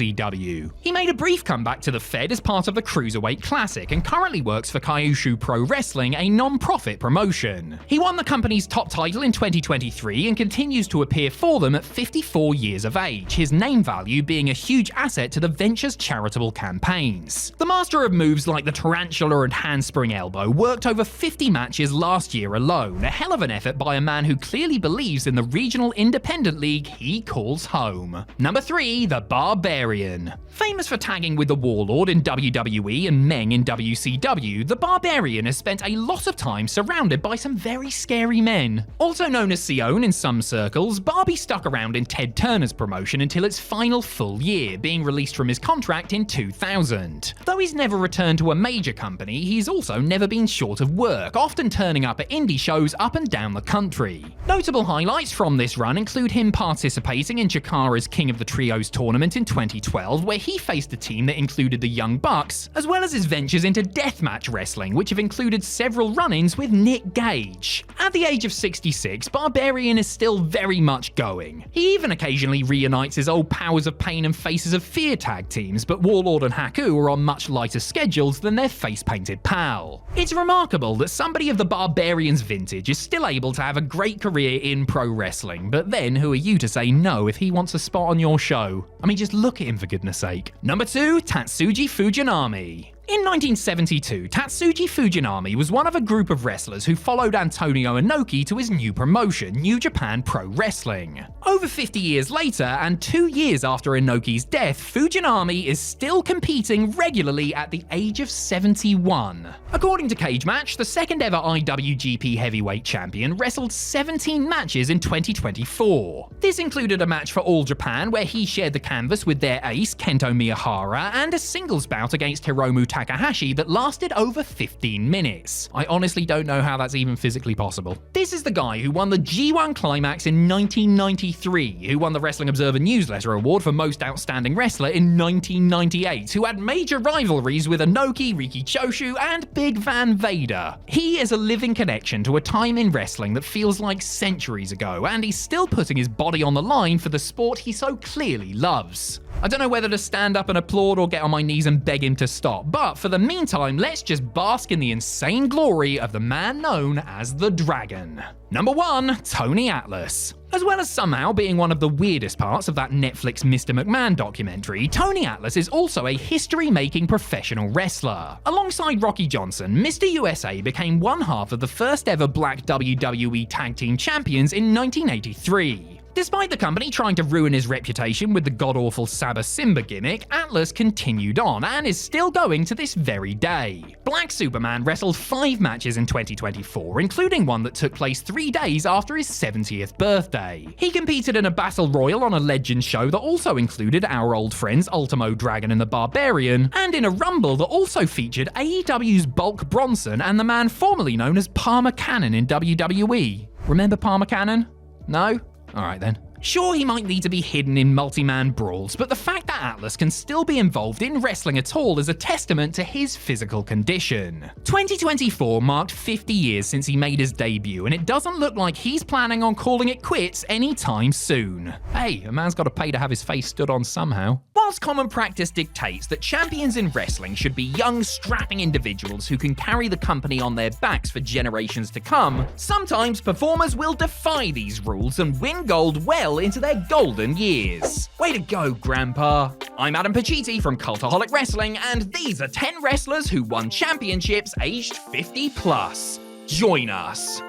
He made a brief comeback to the Fed as part of the Cruiserweight Classic and currently works for Kyushu Pro Wrestling, a non-profit promotion. He won the company's top title in 2023 and continues to appear for them at 54 years of age, his name value being a huge asset to the venture's charitable campaigns. The master of moves like the Tarantula and Handspring Elbow worked over 50 matches last year alone, a hell of an effort by a man who clearly believes in the regional independent league he calls home. Number 3, the Barbarian. Famous for tagging with the Warlord in WWE and Meng in WCW, the Barbarian has spent a lot of time surrounded by some very scary men. Also known as Sion in some circles, Barbie stuck around in Ted Turner's promotion until its final full year, being released from his contract in 2000. Though he's never returned to a major company, he's also never been short of work, often turning up at indie shows up and down the country. Notable highlights from this run include him participating in Chikara's King of the Trios tournament in 2012, where he faced a team that included the Young Bucks, as well as his ventures into deathmatch wrestling, which have included several run-ins with Nick Gage. At the age of 66, Barbarian is still very much going. He even occasionally reunites his old Powers of Pain and Faces of Fear tag teams, but Warlord and Haku are on much lighter schedules than their face-painted pal. It's remarkable that somebody of the Barbarian's vintage is still able to have a great career in pro wrestling, but then who are you to say no if he wants a spot on your show? I mean, just look at him for goodness sake. Number 2, Tatsuji Fujinami. In 1972, Tatsuji Fujinami was one of a group of wrestlers who followed Antonio Inoki to his new promotion, New Japan Pro Wrestling. Over 50 years later, and 2 years after Inoki's death, Fujinami is still competing regularly at the age of 71. According to Cage Match, the second ever IWGP Heavyweight Champion wrestled 17 matches in 2024. This included a match for All Japan where he shared the canvas with their ace, Kento Miyahara, and a singles bout against Hiromu Takahashi that lasted over 15 minutes. I honestly don't know how that's even physically possible. This is the guy who won the G1 Climax in 1993, who won the Wrestling Observer Newsletter Award for Most Outstanding Wrestler in 1998, who had major rivalries with Inoki, Riki Choshu, and Big Van Vader. He is a living connection to a time in wrestling that feels like centuries ago, and he's still putting his body on the line for the sport he so clearly loves. I don't know whether to stand up and applaud or get on my knees and beg him to stop, but for the meantime, let's just bask in the insane glory of the man known as the Dragon. Number 1, Tony Atlas. As well as somehow being one of the weirdest parts of that Netflix Mr. McMahon documentary, Tony Atlas is also a history-making professional wrestler. Alongside Rocky Johnson, Mr. USA became one half of the first ever black WWE Tag Team Champions in 1983. Despite the company trying to ruin his reputation with the god-awful Saba Simba gimmick, Atlas continued on and is still going to this very day. Black Superman wrestled 5 matches in 2024, including one that took place 3 days after his 70th birthday. He competed in a battle royal on a Legends show that also included our old friends Ultimo Dragon and the Barbarian, and in a Rumble that also featured AEW's Bulk Bronson and the man formerly known as Palmer Cannon in WWE. Remember Palmer Cannon? No? Alright then. Sure, he might need to be hidden in multi-man brawls, but the fact that Atlas can still be involved in wrestling at all is a testament to his physical condition. 2024 marked 50 years since he made his debut, and it doesn't look like he's planning on calling it quits anytime soon. Hey, a man's got to pay to have his face stood on somehow. Whilst common practice dictates that champions in wrestling should be young, strapping individuals who can carry the company on their backs for generations to come, sometimes performers will defy these rules and win gold well into their golden years. Way to go, Grandpa. I'm Adam Pacitti from Cultaholic Wrestling, and these are 10 wrestlers who won championships aged 50 plus. Join us.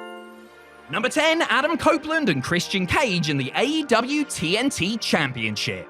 Number 10, Adam Copeland and Christian Cage in the AEW TNT Championship.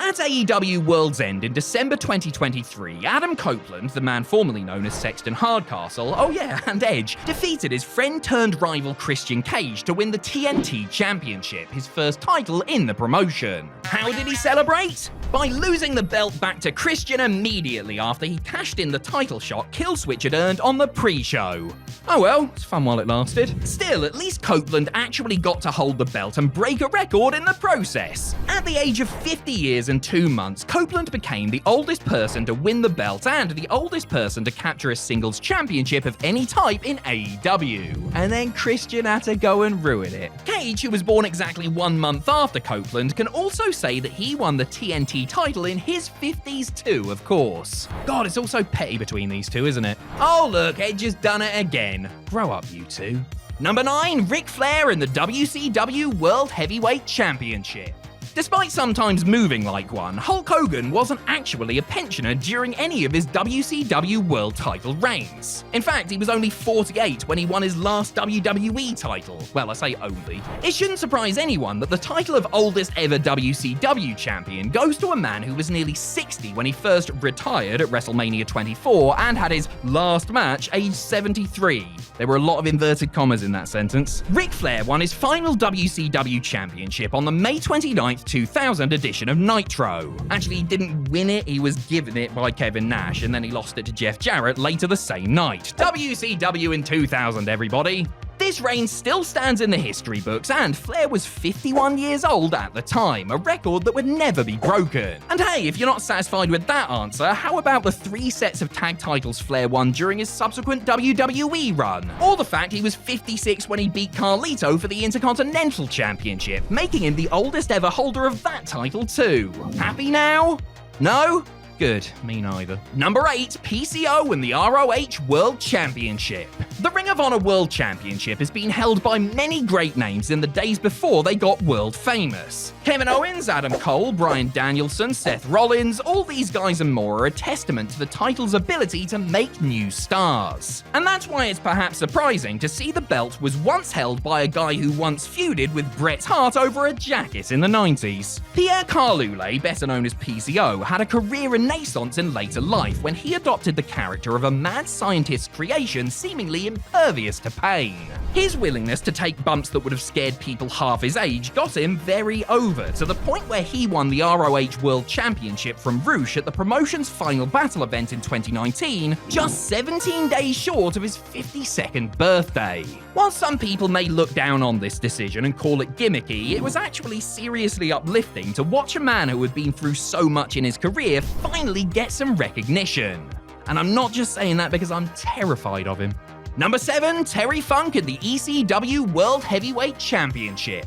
At AEW World's End in December 2023, Adam Copeland, the man formerly known as Sexton Hardcastle, oh yeah, and Edge, defeated his friend-turned-rival Christian Cage to win the TNT Championship, his first title in the promotion. How did he celebrate? By losing the belt back to Christian immediately after he cashed in the title shot Killswitch had earned on the pre-show. Oh well, it's fun while it lasted. Still, at least Copeland actually got to hold the belt and break a record in the process. At the age of 50 years and 2 months, Copeland became the oldest person to win the belt and the oldest person to capture a singles championship of any type in AEW. And then Christian had to go and ruin it. Cage, who was born exactly 1 month after Copeland, can also say that he won the TNT title in his 50s too, of course. God, it's all so petty between these two, isn't it? Oh look, Edge has done it again. Grow up, you two. Number 9, Ric Flair in the WCW World Heavyweight Championship. Despite sometimes moving like one, Hulk Hogan wasn't actually a pensioner during any of his WCW World title reigns. In fact, he was only 48 when he won his last WWE title. Well, I say only. It shouldn't surprise anyone that the title of oldest ever WCW champion goes to a man who was nearly 60 when he first retired at WrestleMania 24 and had his last match aged 73. There were a lot of inverted commas in that sentence. Ric Flair won his final WCW championship on the May 29th 2000 edition of Nitro. Actually, he didn't win it, he was given it by Kevin Nash, and then he lost it to Jeff Jarrett later the same night. WCW in 2000, everybody. This reign still stands in the history books, and Flair was 51 years old at the time, a record that would never be broken. And hey, if you're not satisfied with that answer, how about the 3 sets of tag titles Flair won during his subsequent WWE run? Or the fact he was 56 when he beat Carlito for the Intercontinental Championship, making him the oldest ever holder of that title too. Happy now? No? Good, me neither. Number 8, PCO and the ROH World Championship. The Ring of Honor World Championship has been held by many great names in the days before they got world famous. Kevin Owens, Adam Cole, Bryan Danielson, Seth Rollins, all these guys and more are a testament to the title's ability to make new stars. And that's why it's perhaps surprising to see the belt was once held by a guy who once feuded with Bret Hart over a jacket in the 90s. Pierre Carloulet, better known as PCO, had a career renaissance in later life when he adopted the character of a mad scientist's creation seemingly impervious to pain. His willingness to take bumps that would have scared people half his age got him very over, to the point where he won the ROH World Championship from Rush at the promotion's Final Battle event in 2019, just 17 days short of his 52nd birthday. While some people may look down on this decision and call it gimmicky, it was actually seriously uplifting to watch a man who had been through so much in his career finally get some recognition. And I'm not just saying that because I'm terrified of him. Number 7, Terry Funk at the ECW World Heavyweight Championship.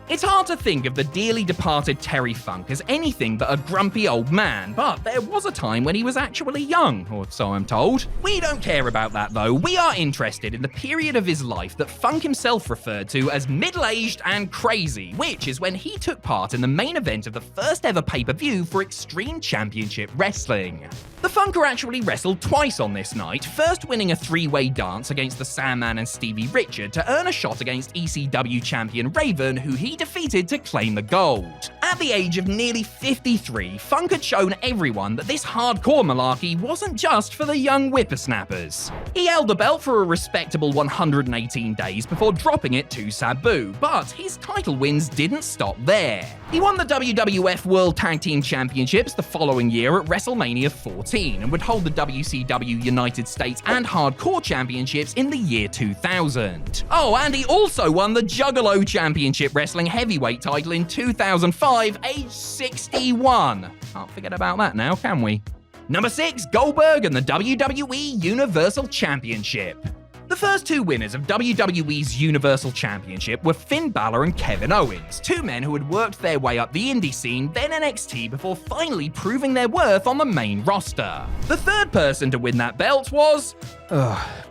It's hard to think of the dearly departed Terry Funk as anything but a grumpy old man, but there was a time when he was actually young, or so I'm told. We don't care about that though, we are interested in the period of his life that Funk himself referred to as middle-aged and crazy, which is when he took part in the main event of the first ever pay-per-view for Extreme Championship Wrestling. The Funker actually wrestled twice on this night, first winning a 3-way dance against the Sandman and Stevie Richard to earn a shot against ECW champion Raven, who he defeated to claim the gold. At the age of nearly 53, Funk had shown everyone that this hardcore malarkey wasn't just for the young whippersnappers. He held the belt for a respectable 118 days before dropping it to Sabu, but his title wins didn't stop there. He won the WWF World Tag Team Championships the following year at WrestleMania 14 and would hold the WCW United States and Hardcore Championships in the year 2000. Oh, and he also won the Juggalo Championship Wrestling Heavyweight title in 2005, age 61. Can't forget about that now, can we? Number 6, Goldberg and the WWE Universal Championship. The first 2 winners of WWE's Universal Championship were Finn Balor and Kevin Owens, 2 men who had worked their way up the indie scene, then NXT, before finally proving their worth on the main roster. The third person to win that belt was...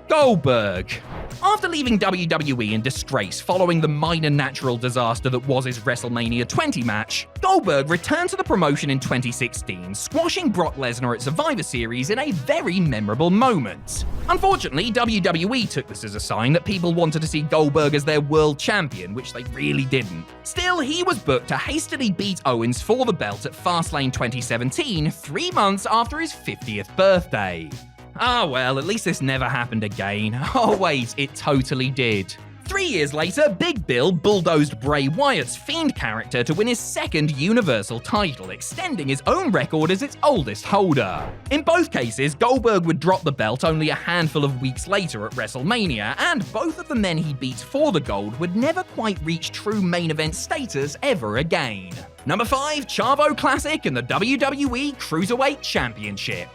Goldberg. After leaving WWE in disgrace following the minor natural disaster that was his WrestleMania 20 match, Goldberg returned to the promotion in 2016, squashing Brock Lesnar at Survivor Series in a very memorable moment. Unfortunately, WWE took this as a sign that people wanted to see Goldberg as their world champion, which they really didn't. Still, he was booked to hastily beat Owens for the belt at Fastlane 2017, 3 months after his 50th birthday. Ah well, at least this never happened again. Oh wait, it totally did. 3 years later, Big Bill bulldozed Bray Wyatt's Fiend character to win his second Universal title, extending his own record as its oldest holder. In both cases, Goldberg would drop the belt only a handful of weeks later at WrestleMania, and both of the men he beat for the gold would never quite reach true main event status ever again. Number 5, Chavo Classic and the WWE Cruiserweight Championship.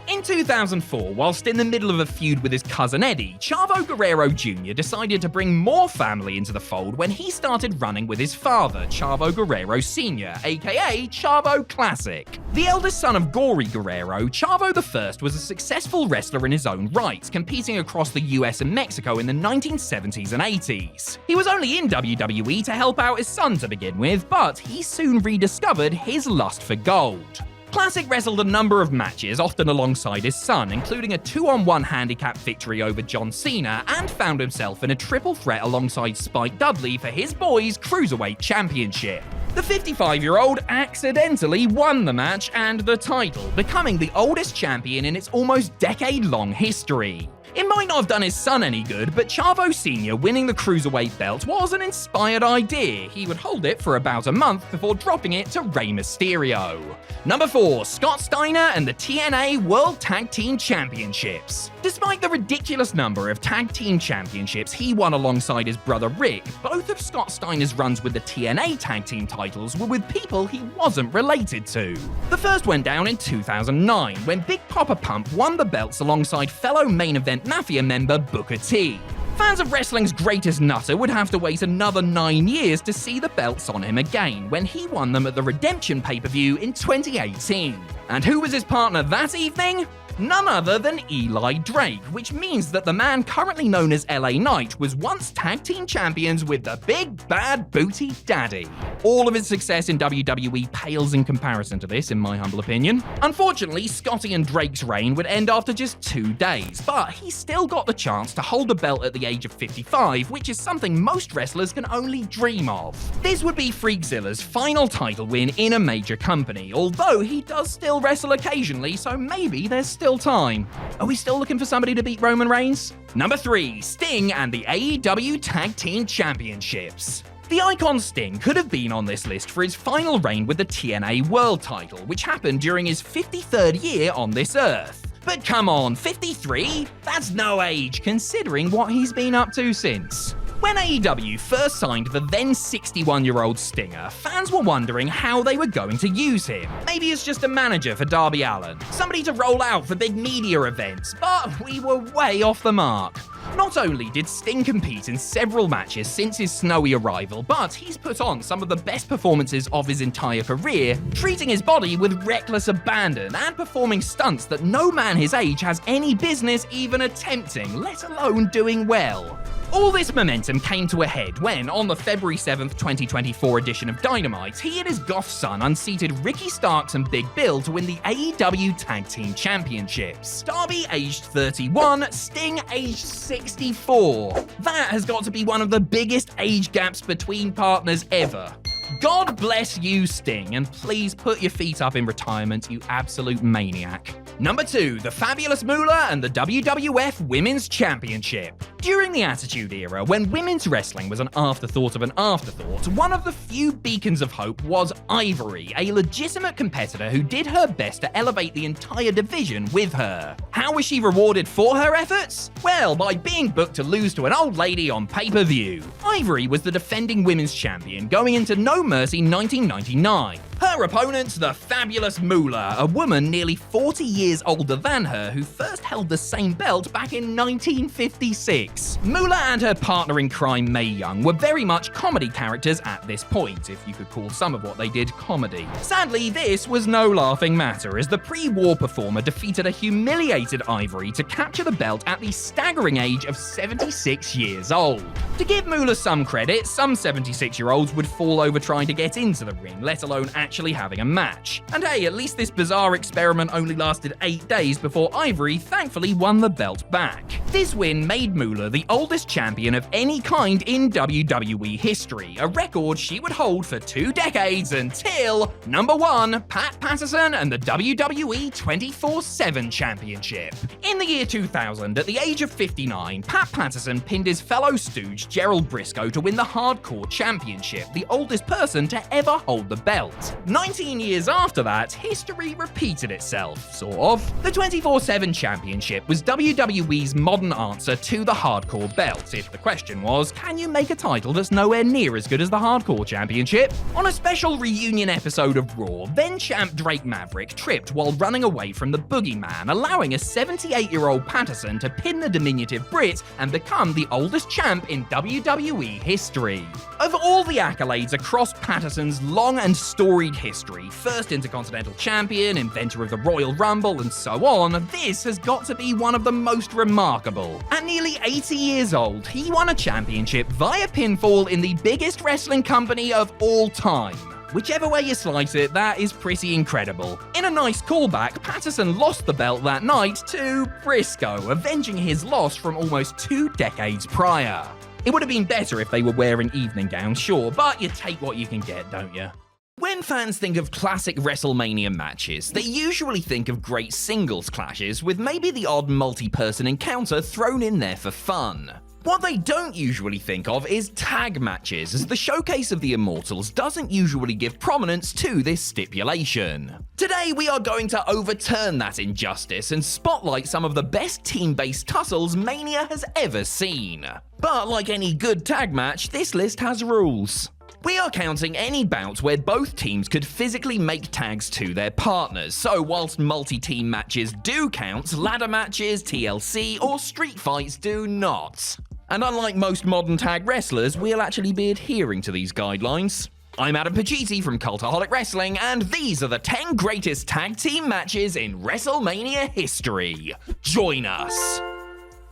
In 2004, whilst in the middle of a feud with his cousin Eddie, Chavo Guerrero Jr. decided to bring more family into the fold when he started running with his father, Chavo Guerrero Sr., aka Chavo Classic. The eldest son of Gory Guerrero, Chavo I was a successful wrestler in his own right, competing across the US and Mexico in the 1970s and 80s. He was only in WWE to help out his son to begin with, but he soon rediscovered his lust for gold. Classic wrestled a number of matches, often alongside his son, including a 2-on-1 handicap victory over John Cena, and found himself in a triple threat alongside Spike Dudley for his boys' Cruiserweight Championship. The 55-year-old accidentally won the match and the title, becoming the oldest champion in its almost decade-long history. It might not have done his son any good, but Chavo Sr. winning the Cruiserweight belt was an inspired idea. He would hold it for about a month before dropping it to Rey Mysterio. Number 4, Scott Steiner and the TNA World Tag Team Championships. Despite the ridiculous number of tag team championships he won alongside his brother Rick, both of Scott Steiner's runs with the TNA tag team titles were with people he wasn't related to. The first went down in 2009, when Big Papa Pump won the belts alongside fellow main event Mafia member Booker T. Fans of wrestling's greatest nutter would have to wait another 9 years to see the belts on him again, when he won them at the Redemption pay-per-view in 2018. And who was his partner that evening? None other than Eli Drake, which means that the man currently known as LA Knight was once tag team champions with the Big Bad Booty Daddy. All of his success in WWE pales in comparison to this, in my humble opinion. Unfortunately, Scotty and Drake's reign would end after just 2 days, but he still got the chance to hold the belt at the age of 55, which is something most wrestlers can only dream of. This would be Freakzilla's final title win in a major company, although he does still wrestle occasionally, so maybe there's still time. Are we still looking for somebody to beat Roman Reigns? Number 3, Sting and the AEW Tag Team Championships. The icon Sting could have been on this list for his final reign with the TNA World title, which happened during his 53rd year on this earth. But come on, 53? That's no age, considering what he's been up to since. When AEW first signed the then 61-year-old Stinger, fans were wondering how they were going to use him. Maybe as just a manager for Darby Allin, somebody to roll out for big media events, but we were way off the mark. Not only did Sting compete in several matches since his snowy arrival, but he's put on some of the best performances of his entire career, treating his body with reckless abandon and performing stunts that no man his age has any business even attempting, let alone doing well. All this momentum came to a head when, on the February 7th, 2024 edition of Dynamite, he and his goth son unseated Ricky Starks and Big Bill to win the AEW Tag Team Championships. Darby aged 31, Sting aged 64. That has got to be one of the biggest age gaps between partners ever. God bless you, Sting, and please put your feet up in retirement, you absolute maniac. Number 2, the Fabulous Moolah and the WWF Women's Championship. During the Attitude Era, when women's wrestling was an afterthought of an afterthought, one of the few beacons of hope was Ivory, a legitimate competitor who did her best to elevate the entire division with her. How was she rewarded for her efforts? Well, by being booked to lose to an old lady on pay-per-view. Ivory was the defending women's champion going into No Mercy 1999. Her opponent, the Fabulous Moolah, a woman nearly 40 years older than her who first held the same belt back in 1956. 1996. Moolah and her partner in crime, Mae Young, were very much comedy characters at this point, if you could call some of what they did comedy. Sadly, this was no laughing matter, as the pre-war performer defeated a humiliated Ivory to capture the belt at the staggering age of 76 years old. To give Moolah some credit, some 76-year-olds would fall over trying to get into the ring, let alone actually having a match. And hey, at least this bizarre experiment only lasted 8 days before Ivory thankfully won the belt back. This win made Moolah the oldest champion of any kind in WWE history, a record she would hold for 2 decades until number 1, Pat Patterson and the WWE 24/7 Championship. In the year 2000, at the age of 59, Pat Patterson pinned his fellow stooge Gerald Briscoe to win the Hardcore Championship, the oldest person to ever hold the belt. 19 years after that, history repeated itself, sort of. The 24/7 Championship was WWE's modern answer to the Hardcore belt, if the question was, can you make a title that's nowhere near as good as the Hardcore Championship? On a special reunion episode of Raw, then-champ Drake Maverick tripped while running away from the Boogeyman, allowing a 78-year-old Patterson to pin the diminutive Brit and become the oldest champ in WWE history. Of all the accolades across Patterson's long and storied history, first Intercontinental Champion, inventor of the Royal Rumble, and so on, this has got to be one of the most remarkable. At nearly 80 years old, he won a championship via pinfall in the biggest wrestling company of all time. Whichever way you slice it, that is pretty incredible. In a nice callback, Patterson lost the belt that night to Briscoe, avenging his loss from almost 2 decades prior. It would have been better if they were wearing evening gowns, sure, but you take what you can get, don't you? When fans think of classic WrestleMania matches, they usually think of great singles clashes with maybe the odd multi-person encounter thrown in there for fun. What they don't usually think of is tag matches, as the Showcase of the Immortals doesn't usually give prominence to this stipulation. Today we are going to overturn that injustice and spotlight some of the best team-based tussles Mania has ever seen. But like any good tag match, this list has rules. We are counting any bout where both teams could physically make tags to their partners, so whilst multi-team matches do count, ladder matches, TLC, or street fights do not. And unlike most modern tag wrestlers, we'll actually be adhering to these guidelines. I'm Adam Pacitti from Cultaholic Wrestling, and these are the 10 greatest tag team matches in WrestleMania history. Join us!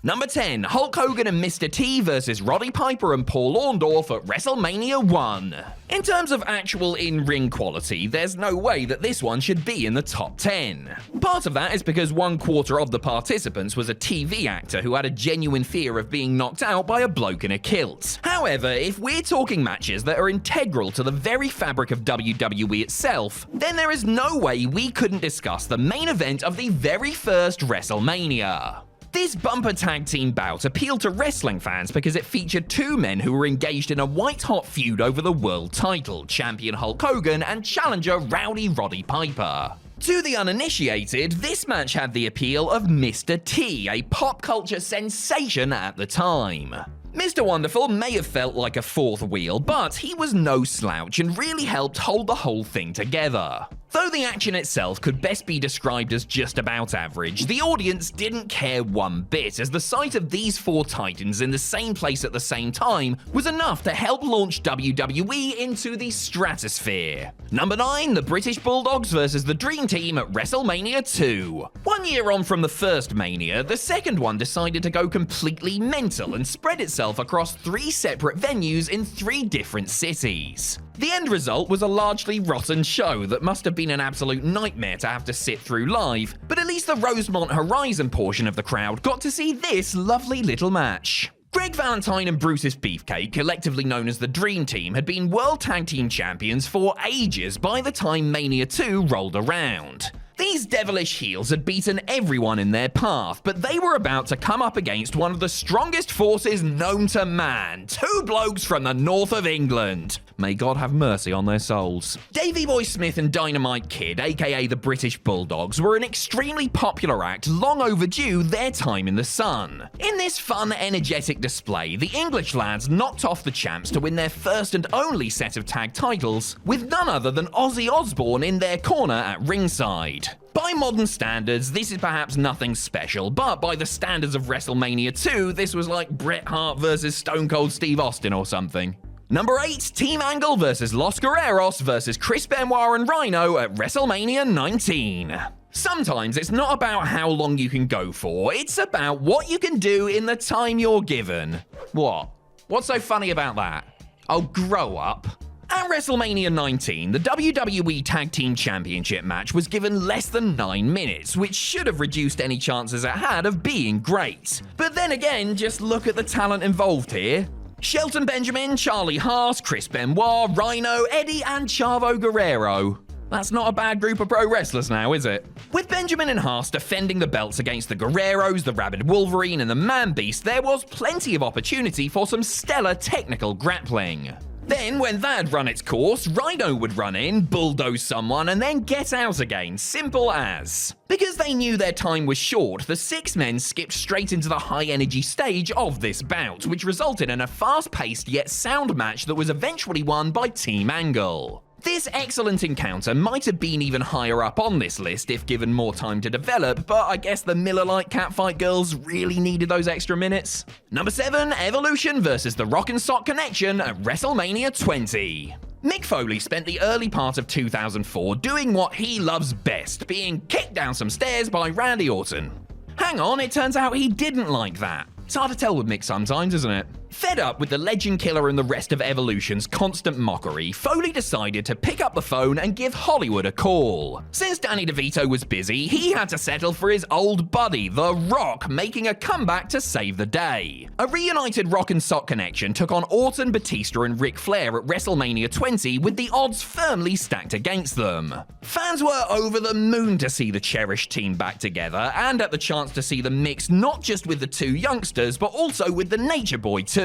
Number 10, Hulk Hogan and Mr. T versus Roddy Piper and Paul Orndorff at WrestleMania 1. In terms of actual in-ring quality, there's no way that this one should be in the top 10. Part of that is because 1/4 of the participants was a TV actor who had a genuine fear of being knocked out by a bloke in a kilt. However, if we're talking matches that are integral to the very fabric of WWE itself, then there is no way we couldn't discuss the main event of the very first WrestleMania. This bumper tag team bout appealed to wrestling fans because it featured 2 men who were engaged in a white-hot feud over the world title, champion Hulk Hogan and challenger Rowdy Roddy Piper. To the uninitiated, this match had the appeal of Mr. T, a pop culture sensation at the time. Mr. Wonderful may have felt like a fourth wheel, but he was no slouch and really helped hold the whole thing together. Though the action itself could best be described as just about average, the audience didn't care one bit, as the sight of these 4 titans in the same place at the same time was enough to help launch WWE into the stratosphere. Number 9, the British Bulldogs versus the Dream Team at WrestleMania 2. 1 year on from the first Mania, the second one decided to go completely mental and spread itself across 3 separate venues in 3 different cities. The end result was a largely rotten show that must have been an absolute nightmare to have to sit through live, but at least the Rosemont Horizon portion of the crowd got to see this lovely little match. Greg Valentine and Brutus Beefcake, collectively known as the Dream Team, had been World Tag Team Champions for ages by the time Mania 2 rolled around. These devilish heels had beaten everyone in their path, but they were about to come up against one of the strongest forces known to man, 2 blokes from the north of England. May God have mercy on their souls. Davey Boy Smith and Dynamite Kid, aka the British Bulldogs, were an extremely popular act long overdue their time in the sun. In this fun, energetic display, the English lads knocked off the champs to win their first and only set of tag titles, with none other than Ozzy Osbourne in their corner at ringside. By modern standards, this is perhaps nothing special, but by the standards of WrestleMania 2, this was like Bret Hart versus Stone Cold Steve Austin or something. Number 8, Team Angle versus Los Guerreros versus Chris Benoit and Rhino at WrestleMania 19. Sometimes it's not about how long you can go for, it's about what you can do in the time you're given. What? What's so funny about that? Oh, grow up. At WrestleMania 19, the WWE Tag Team Championship match was given less than 9 minutes, which should have reduced any chances it had of being great. But then again, just look at the talent involved here. Shelton Benjamin, Charlie Haas, Chris Benoit, Rhino, Eddie, and Chavo Guerrero. That's not a bad group of pro wrestlers now, is it? With Benjamin and Haas defending the belts against the Guerreros, the Rabid Wolverine, and the Man Beast, there was plenty of opportunity for some stellar technical grappling. Then, when that had run its course, Rhino would run in, bulldoze someone, and then get out again. Simple as. Because they knew their time was short, the 6 men skipped straight into the high-energy stage of this bout, which resulted in a fast-paced yet sound match that was eventually won by Team Angle. This excellent encounter might have been even higher up on this list if given more time to develop, but I guess the Miller Lite Catfight girls really needed those extra minutes. Number 7, Evolution versus the Rock and Sock Connection at WrestleMania 20. Mick Foley spent the early part of 2004 doing what he loves best, being kicked down some stairs by Randy Orton. Hang on, it turns out he didn't like that. It's hard to tell with Mick sometimes, isn't it? Fed up with the Legend Killer and the rest of Evolution's constant mockery, Foley decided to pick up the phone and give Hollywood a call. Since Danny DeVito was busy, he had to settle for his old buddy, The Rock, making a comeback to save the day. A reunited Rock and Sock Connection took on Orton, Batista, and Ric Flair at WrestleMania 20 with the odds firmly stacked against them. Fans were over the moon to see the cherished team back together, and at the chance to see them mix not just with the 2 youngsters, but also with the Nature Boy too.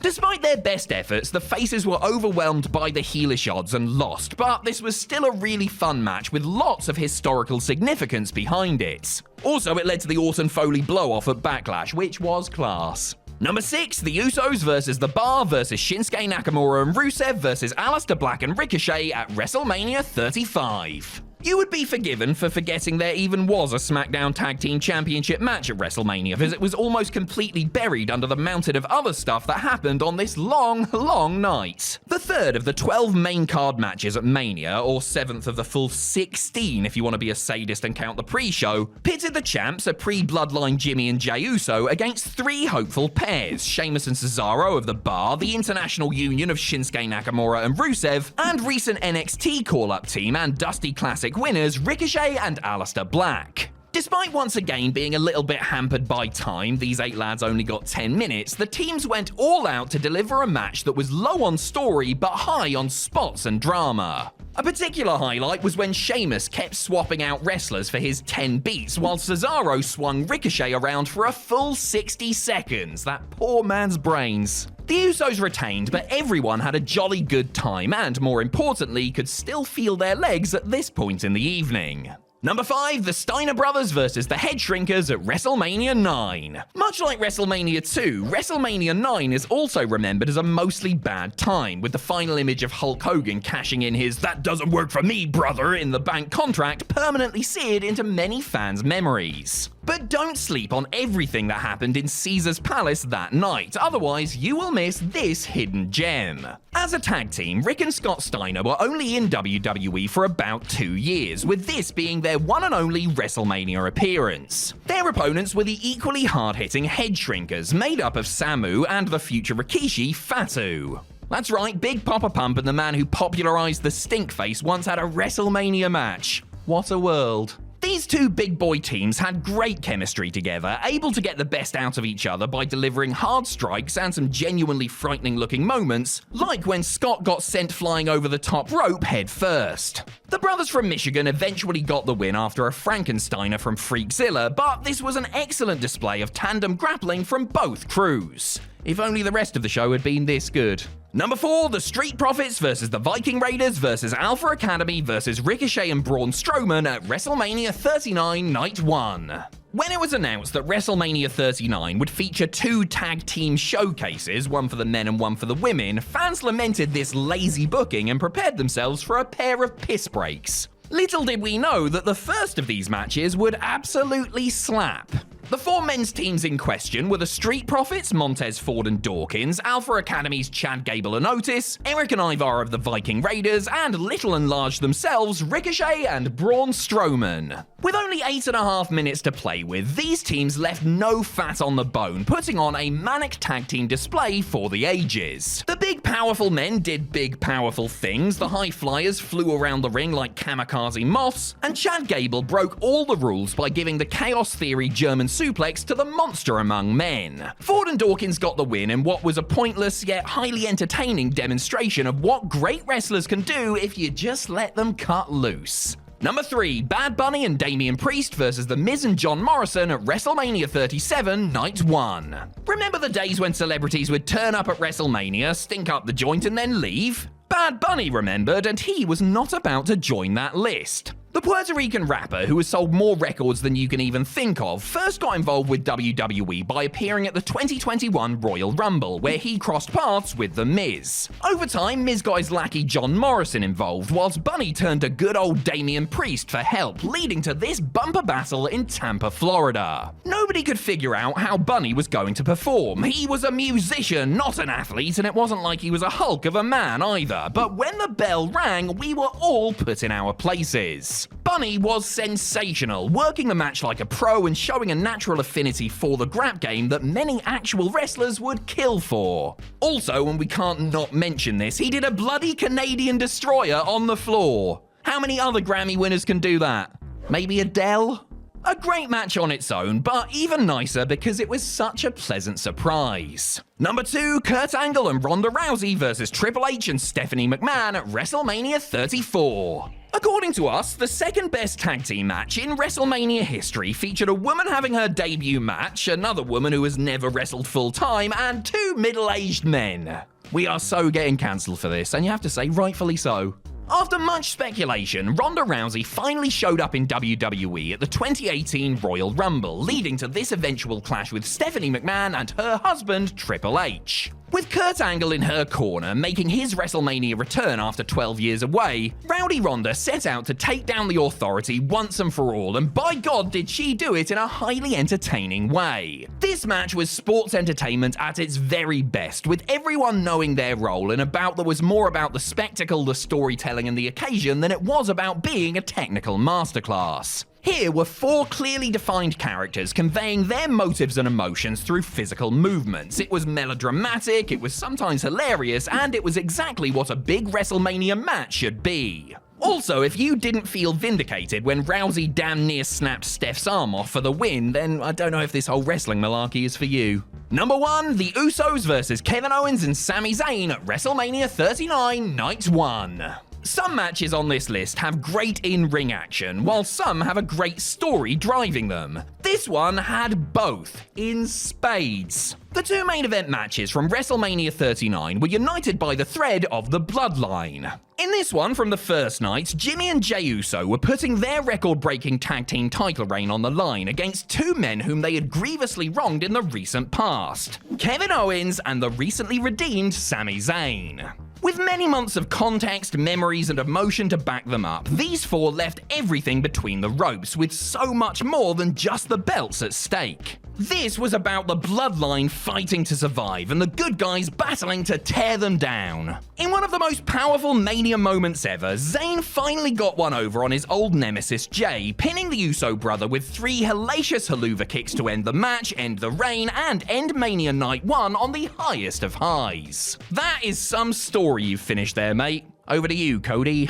Despite their best efforts, the faces were overwhelmed by the heelish odds and lost, but this was still a really fun match with lots of historical significance behind it. Also, it led to the Orton-Foley blow-off at Backlash, which was class. Number 6, The Usos versus The Bar versus Shinsuke Nakamura and Rusev versus Aleister Black and Ricochet at WrestleMania 35. You would be forgiven for forgetting there even was a SmackDown Tag Team Championship match at WrestleMania, because it was almost completely buried under the mountain of other stuff that happened on this long, long night. The third of the 12 main card matches at Mania, or 7th of the full 16 if you want to be a sadist and count the pre-show, pitted the champs, a pre-Bloodline Jimmy and Jey Uso, against 3 hopeful pairs, Sheamus and Cesaro of The Bar, the International Union of Shinsuke Nakamura and Rusev, and recent NXT call-up team and Dusty Classic winners Ricochet and Aleister Black. Despite once again being a little bit hampered by time, these 8 lads only got 10 minutes, the teams went all out to deliver a match that was low on story but high on spots and drama. A particular highlight was when Sheamus kept swapping out wrestlers for his 10 beats, while Cesaro swung Ricochet around for a full 60 seconds. That poor man's brains. The Usos retained, but everyone had a jolly good time and, more importantly, could still feel their legs at this point in the evening. Number 5, the Steiner Brothers versus the Head Shrinkers at WrestleMania 9. Much like WrestleMania 2, WrestleMania 9 is also remembered as a mostly bad time, with the final image of Hulk Hogan cashing in his "that doesn't work for me, brother" in the bank contract permanently seared into many fans' memories. But don't sleep on everything that happened in Caesar's Palace that night, otherwise you will miss this hidden gem. As a tag team, Rick and Scott Steiner were only in WWE for about 2 years, with this being their one and only WrestleMania appearance. Their opponents were the equally hard-hitting Head Shrinkers, made up of Samu and the future Rikishi, Fatu. That's right, Big Papa Pump and the man who popularized the stink face once had a WrestleMania match. What a world. These 2 big boy teams had great chemistry together, able to get the best out of each other by delivering hard strikes and some genuinely frightening looking moments, like when Scott got sent flying over the top rope head first. The brothers from Michigan eventually got the win after a Frankensteiner from Freakzilla, but this was an excellent display of tandem grappling from both crews. If only the rest of the show had been this good. Number 4, the Street Profits versus the Viking Raiders versus Alpha Academy versus Ricochet and Braun Strowman at WrestleMania 39 Night 1. When it was announced that WrestleMania 39 would feature 2 tag team showcases, one for the men and one for the women, fans lamented this lazy booking and prepared themselves for a pair of piss breaks. Little did we know that the first of these matches would absolutely slap. The 4 men's teams in question were the Street Profits, Montez Ford and Dawkins, Alpha Academy's Chad Gable and Otis, Eric and Ivar of the Viking Raiders, and little and large themselves, Ricochet and Braun Strowman. With only 8.5 minutes to play with, these teams left no fat on the bone, putting on a manic tag team display for the ages. The big powerful men did big powerful things, the high flyers flew around the ring like kamikaze moths, and Chad Gable broke all the rules by giving the Chaos Theory German suplex to the monster among men. Ford and Dawkins got the win in what was a pointless yet highly entertaining demonstration of what great wrestlers can do if you just let them cut loose. Number 3, Bad Bunny and Damian Priest versus The Miz and John Morrison at WrestleMania 37 Night 1. Remember the days when celebrities would turn up at WrestleMania, stink up the joint and then leave? Bad Bunny remembered, and he was not about to join that list. The Puerto Rican rapper, who has sold more records than you can even think of, first got involved with WWE by appearing at the 2021 Royal Rumble, where he crossed paths with The Miz. Over time, Miz got his lackey John Morrison involved, whilst Bunny turned to good old Damian Priest for help, leading to this bumper battle in Tampa, Florida. Nobody could figure out how Bunny was going to perform. He was a musician, not an athlete, and it wasn't like he was a hulk of a man either. But when the bell rang, we were all put in our places. Bunny was sensational, working the match like a pro and showing a natural affinity for the grab game that many actual wrestlers would kill for. Also, and we can't not mention this, he did a bloody Canadian destroyer on the floor. How many other Grammy winners can do that? Maybe Adele? A great match on its own, but even nicer because it was such a pleasant surprise. Number 2, Kurt Angle and Ronda Rousey versus Triple H and Stephanie McMahon at WrestleMania 34. According to us, the second best tag team match in WrestleMania history featured a woman having her debut match, another woman who has never wrestled full time, and 2 middle-aged men. We are so getting cancelled for this, and you have to say rightfully so. After much speculation, Ronda Rousey finally showed up in WWE at the 2018 Royal Rumble, leading to this eventual clash with Stephanie McMahon and her husband, Triple H. With Kurt Angle in her corner, making his WrestleMania return after 12 years away, Rowdy Ronda set out to take down the Authority once and for all, and by God did she do it in a highly entertaining way. This match was sports entertainment at its very best, with everyone knowing their role in a bout that was more about the spectacle, the storytelling, and the occasion than it was about being a technical masterclass. Here were 4 clearly defined characters conveying their motives and emotions through physical movements. It was melodramatic, it was sometimes hilarious, and it was exactly what a big WrestleMania match should be. Also, if you didn't feel vindicated when Rousey damn near snapped Steph's arm off for the win, then I don't know if this whole wrestling malarkey is for you. Number 1, the Usos versus Kevin Owens and Sami Zayn at WrestleMania 39 Night 1. Some matches on this list have great in-ring action, while some have a great story driving them. This one had both, in spades. The 2 main event matches from WrestleMania 39 were united by the thread of the bloodline. In this one from the first night, Jimmy and Jey Uso were putting their record-breaking tag team title reign on the line against 2 men whom they had grievously wronged in the recent past, Kevin Owens and the recently redeemed Sami Zayn. With many months of context, memories, and emotion to back them up, these 4 left everything between the ropes, with so much more than just the belts at stake. This was about the bloodline fighting to survive and the good guys battling to tear them down. In one of the most powerful Mania moments ever, Zayn finally got one over on his old nemesis Jey, pinning the Uso brother with 3 hellacious haluva kicks to end the match, end the reign, and end Mania Night 1 on the highest of highs. That is some story you've finished there, mate. Over to you, Cody.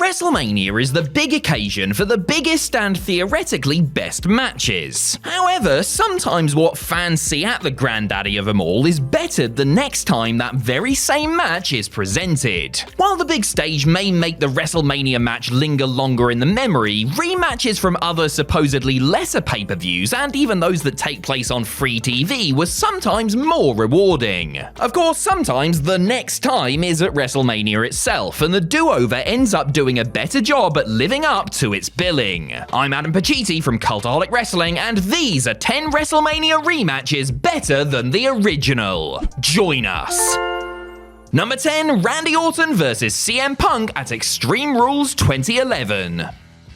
WrestleMania is the big occasion for the biggest and theoretically best matches. However, sometimes what fans see at the granddaddy of them all is bettered the next time that very same match is presented. While the big stage may make the WrestleMania match linger longer in the memory, rematches from other supposedly lesser pay-per-views and even those that take place on free TV were sometimes more rewarding. Of course, sometimes the next time is at WrestleMania itself, and the do-over ends up doing a better job at living up to its billing. I'm Adam Pacitti from Cultaholic Wrestling, and these are 10 WrestleMania rematches better than the original. Join us! Number 10, Randy Orton vs CM Punk at Extreme Rules 2011.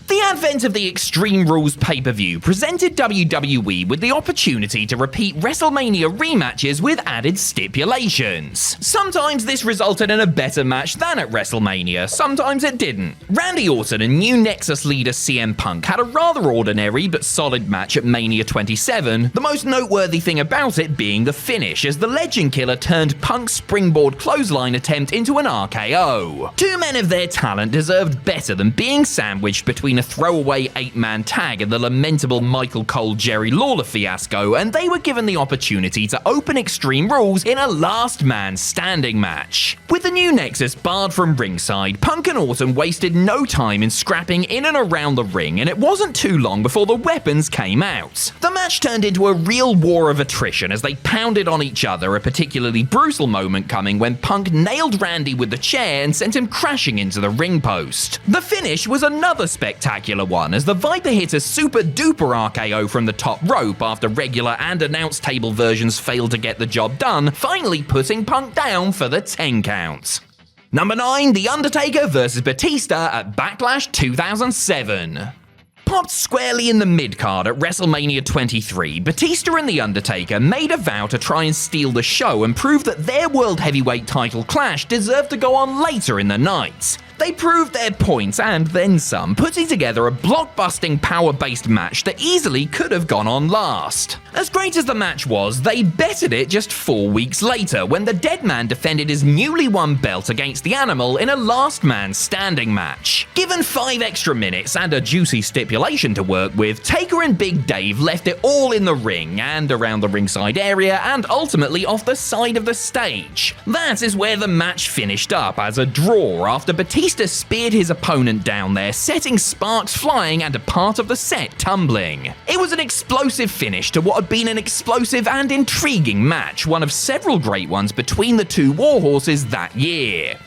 The advent of the Extreme Rules pay-per-view presented WWE with the opportunity to repeat WrestleMania rematches with added stipulations. Sometimes this resulted in a better match than at WrestleMania, sometimes it didn't. Randy Orton and new Nexus leader CM Punk had a rather ordinary but solid match at Mania 27, the most noteworthy thing about it being the finish, as the Legend Killer turned Punk's springboard clothesline attempt into an RKO. Two men of their talent deserved better than being sandwiched between a throwaway 8-man tag and the lamentable Michael Cole-Jerry Lawler fiasco, and they were given the opportunity to open Extreme Rules in a last man standing match. With the new Nexus barred from ringside, Punk and Orton wasted no time in scrapping in and around the ring, and it wasn't too long before the weapons came out. The match turned into a real war of attrition as they pounded on each other, a particularly brutal moment coming when Punk nailed Randy with the chair and sent him crashing into the ring post. The finish was another spectacular one, as the Viper hit a super duper RKO from the top rope after regular and announced table versions failed to get the job done, finally putting Punk down for the 10 count. Number 9, The Undertaker vs Batista at Backlash 2007. Popped squarely in the mid-card at WrestleMania 23, Batista and The Undertaker made a vow to try and steal the show and prove that their World Heavyweight title clash deserved to go on later in the night. They proved their point and then some, putting together a blockbusting power-based match that easily could have gone on last. As great as the match was, they bettered it just 4 weeks later when the Dead Man defended his newly won belt against the Animal in a last man standing match. Given 5 extra minutes and a juicy stipulation to work with, Taker and Big Dave left it all in the ring and around the ringside area and ultimately off the side of the stage. That is where the match finished up as a draw after Batista speared his opponent down there, setting sparks flying and a part of the set tumbling. It was an explosive finish to what had been an explosive and intriguing match, one of several great ones between the two warhorses that year.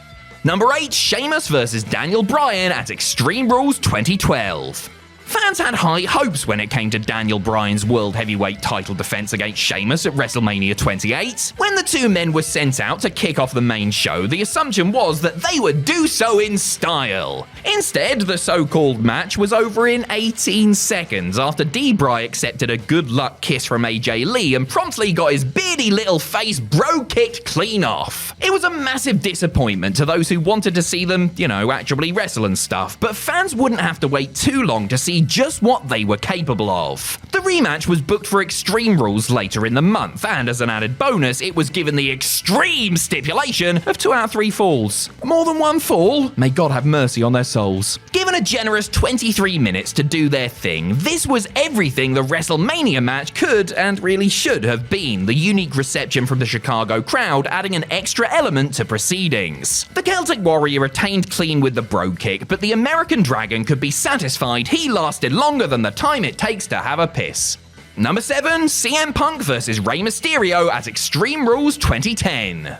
Number 8, Sheamus vs Daniel Bryan at Extreme Rules 2012. Fans had high hopes when it came to Daniel Bryan's World Heavyweight title defense against Sheamus at WrestleMania 28. When the two men were sent out to kick off the main show, the assumption was that they would do so in style. Instead, the so-called match was over in 18 seconds after D-Bry accepted a good luck kiss from AJ Lee and promptly got his beardy little face bro-kicked clean off. It was a massive disappointment to those who wanted to see them, actually wrestle and stuff, but fans wouldn't have to wait too long to see just what they were capable of. The rematch was booked for Extreme Rules later in the month, and as an added bonus, it was given the extreme stipulation of 2 out of 3 falls. More than one fall? May God have mercy on their souls. Given a generous 23 minutes to do their thing, this was everything the WrestleMania match could and really should have been, the unique reception from the Chicago crowd adding an extra element to proceedings. The Celtic Warrior retained clean with the bro kick, but the American Dragon could be satisfied he lasted longer than the time it takes to have a piss. Number 7, CM Punk vs Rey Mysterio at Extreme Rules 2010.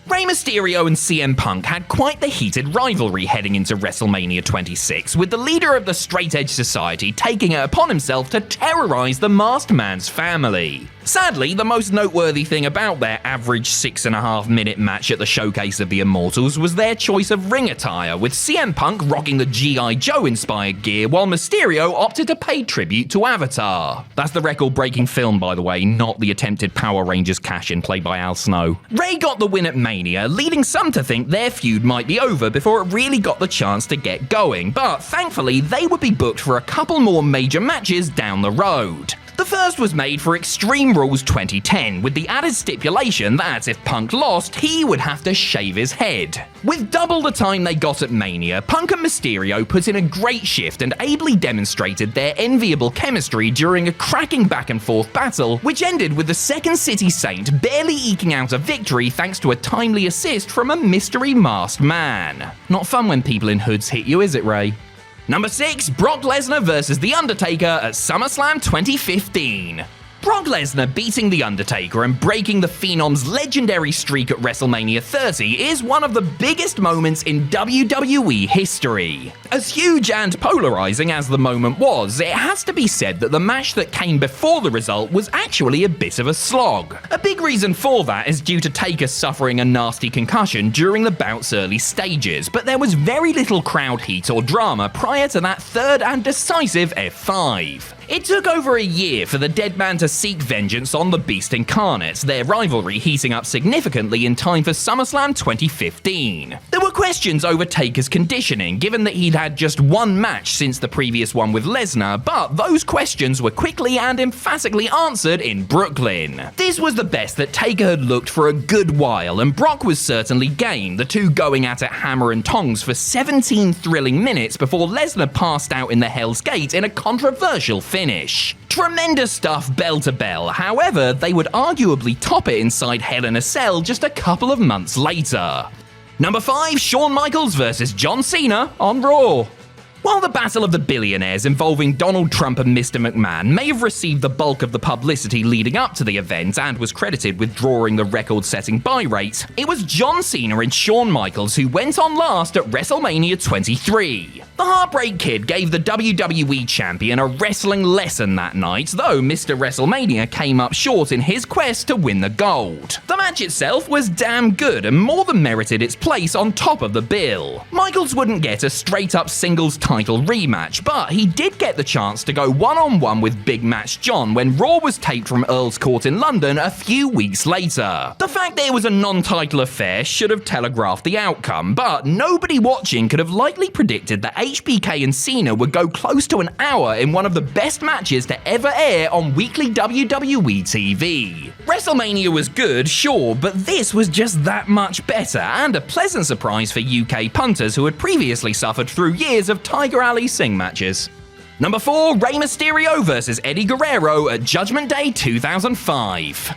Rey Mysterio and CM Punk had quite the heated rivalry heading into WrestleMania 26, with the leader of the Straight Edge Society taking it upon himself to terrorize the Masked Man's family. Sadly, the most noteworthy thing about their average 6.5-minute match at the Showcase of the Immortals was their choice of ring attire, with CM Punk rocking the G.I. Joe-inspired gear while Mysterio opted to pay tribute to Avatar. That's the record-breaking film, by the way, not the attempted Power Rangers cash-in played by Al Snow. Rey got the win at Mania, leading some to think their feud might be over before it really got the chance to get going, but thankfully they would be booked for a couple more major matches down the road. The first was made for Extreme Rules 2010, with the added stipulation that if Punk lost, he would have to shave his head. With double the time they got at Mania, Punk and Mysterio put in a great shift and ably demonstrated their enviable chemistry during a cracking back-and-forth battle, which ended with the Second City Saint barely eking out a victory thanks to a timely assist from a mystery masked man. Not fun when people in hoods hit you, is it, Ray? Number 6, Brock Lesnar vs. The Undertaker at SummerSlam 2015. Brock Lesnar beating The Undertaker and breaking the Phenom's legendary streak at WrestleMania 30 is one of the biggest moments in WWE history. As huge and polarizing as the moment was, it has to be said that the match that came before the result was actually a bit of a slog. A big reason for that is due to Taker suffering a nasty concussion during the bout's early stages, but there was very little crowd heat or drama prior to that third and decisive F5. It took over a year for the Dead Man to seek vengeance on the Beast Incarnate, their rivalry heating up significantly in time for SummerSlam 2015. There were questions over Taker's conditioning, given that he'd had just one match since the previous one with Lesnar, but those questions were quickly and emphatically answered in Brooklyn. This was the best that Taker had looked for a good while, and Brock was certainly game, the two going at it hammer and tongs for 17 thrilling minutes before Lesnar passed out in the Hell's Gate in a controversial finish. Tremendous stuff bell to bell, however, they would arguably top it inside Hell in a Cell just a couple of months later. Number 5, Shawn Michaels vs. John Cena on Raw. While the Battle of the Billionaires involving Donald Trump and Mr. McMahon may have received the bulk of the publicity leading up to the event and was credited with drawing the record-setting buy rate, it was John Cena and Shawn Michaels who went on last at WrestleMania 23. The Heartbreak Kid gave the WWE champion a wrestling lesson that night, though Mr. WrestleMania came up short in his quest to win the gold. The match itself was damn good and more than merited its place on top of the bill. Michaels wouldn't get a straight-up singles title rematch, but he did get the chance to go one-on-one with Big Match John when Raw was taped from Earl's Court in London a few weeks later. The fact that it was a non-title affair should have telegraphed the outcome, but nobody watching could have likely predicted that HBK and Cena would go close to an hour in one of the best matches to ever air on weekly WWE TV. WrestleMania was good, sure, but this was just that much better, and a pleasant surprise for UK punters who had previously suffered through years of Tiger Alley Singh matches. Number 4, Rey Mysterio vs. Eddie Guerrero at Judgment Day 2005.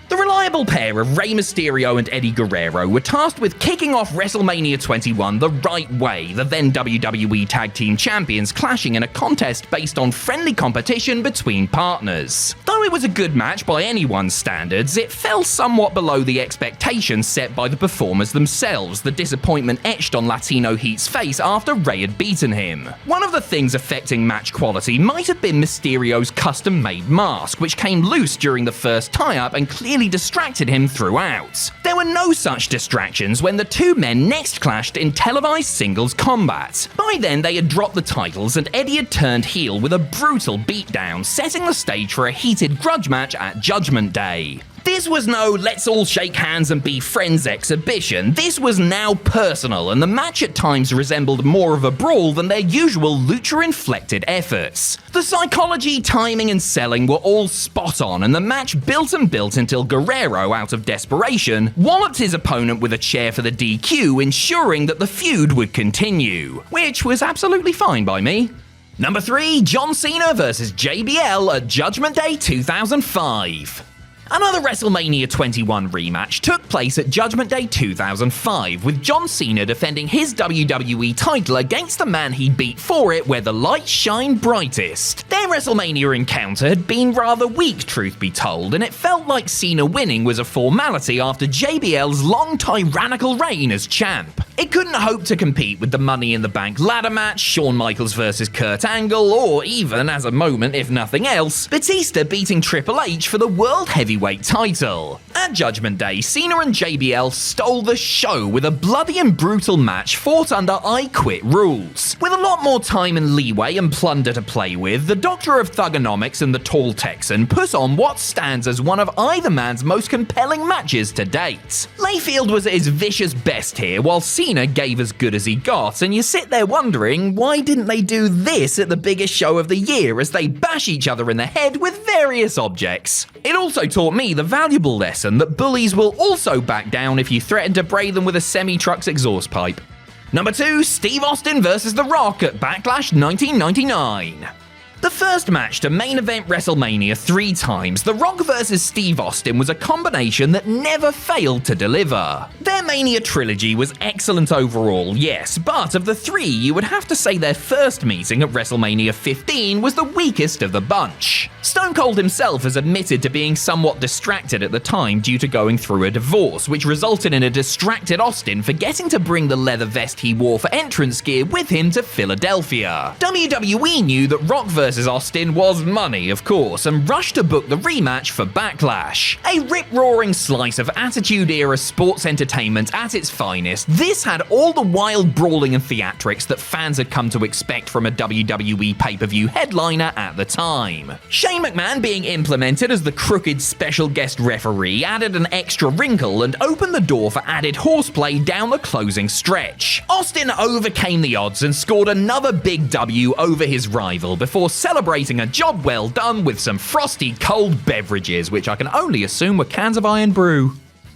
The reliable pair of Rey Mysterio and Eddie Guerrero were tasked with kicking off WrestleMania 21 the right way, the then WWE Tag Team Champions clashing in a contest based on friendly competition between partners. Though it was a good match by anyone's standards, it fell somewhat below the expectations set by the performers themselves, the disappointment etched on Latino Heat's face after Rey had beaten him. One of the things affecting match quality might have been Mysterio's custom-made mask, which came loose during the first tie-up and clearly distracted him throughout. There were no such distractions when the two men next clashed in televised singles combat. By then they had dropped the titles and Eddie had turned heel with a brutal beatdown, setting the stage for a heated grudge match at Judgment Day. This was no let's all shake hands and be friends exhibition. This was now personal, and the match at times resembled more of a brawl than their usual lucha-inflected efforts. The psychology, timing, and selling were all spot on, and the match built and built until Guerrero, out of desperation, walloped his opponent with a chair for the DQ, ensuring that the feud would continue, which was absolutely fine by me. Number 3, John Cena vs. JBL at Judgment Day 2005. Another WrestleMania 21 rematch took place at Judgment Day 2005, with John Cena defending his WWE title against the man he beat for it where the lights shine brightest. Their WrestleMania encounter had been rather weak, truth be told, and it felt like Cena winning was a formality after JBL's long tyrannical reign as champ. It couldn't hope to compete with the Money in the Bank ladder match, Shawn Michaels vs. Kurt Angle, or even, as a moment if nothing else, Batista beating Triple H for the World Heavyweight title. At Judgment Day, Cena and JBL stole the show with a bloody and brutal match fought under I Quit rules. With a lot more time and leeway and plunder to play with, the Doctor of Thugonomics and the Tall Texan put on what stands as one of either man's most compelling matches to date. Layfield was at his vicious best here, while Cena Cena gave as good as he got, and you sit there wondering, why didn't they do this at the biggest show of the year as they bash each other in the head with various objects? It also taught me the valuable lesson that bullies will also back down if you threaten to bray them with a semi-truck's exhaust pipe. Number 2, Steve Austin vs. The Rock at Backlash 1999. The first match to main event WrestleMania 3 times, The Rock vs. Steve Austin was a combination that never failed to deliver. Their Mania trilogy was excellent overall, yes, but of the 3, you would have to say their first meeting at WrestleMania 15 was the weakest of the bunch. Stone Cold himself has admitted to being somewhat distracted at the time due to going through a divorce, which resulted in a distracted Austin forgetting to bring the leather vest he wore for entrance gear with him to Philadelphia. WWE knew that Rock vs. Austin was money, of course, and rushed to book the rematch for Backlash. A rip-roaring slice of Attitude-era sports entertainment at its finest, this had all the wild brawling and theatrics that fans had come to expect from a WWE pay-per-view headliner at the time. Shane McMahon being implemented as the crooked special guest referee added an extra wrinkle and opened the door for added horseplay down the closing stretch. Austin overcame the odds and scored another big W over his rival before celebrating a job well done with some frosty cold beverages, which I can only assume were cans of Iron Brew.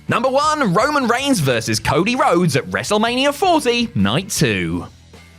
Number 1, Roman Reigns vs. Cody Rhodes at WrestleMania 40, Night 2.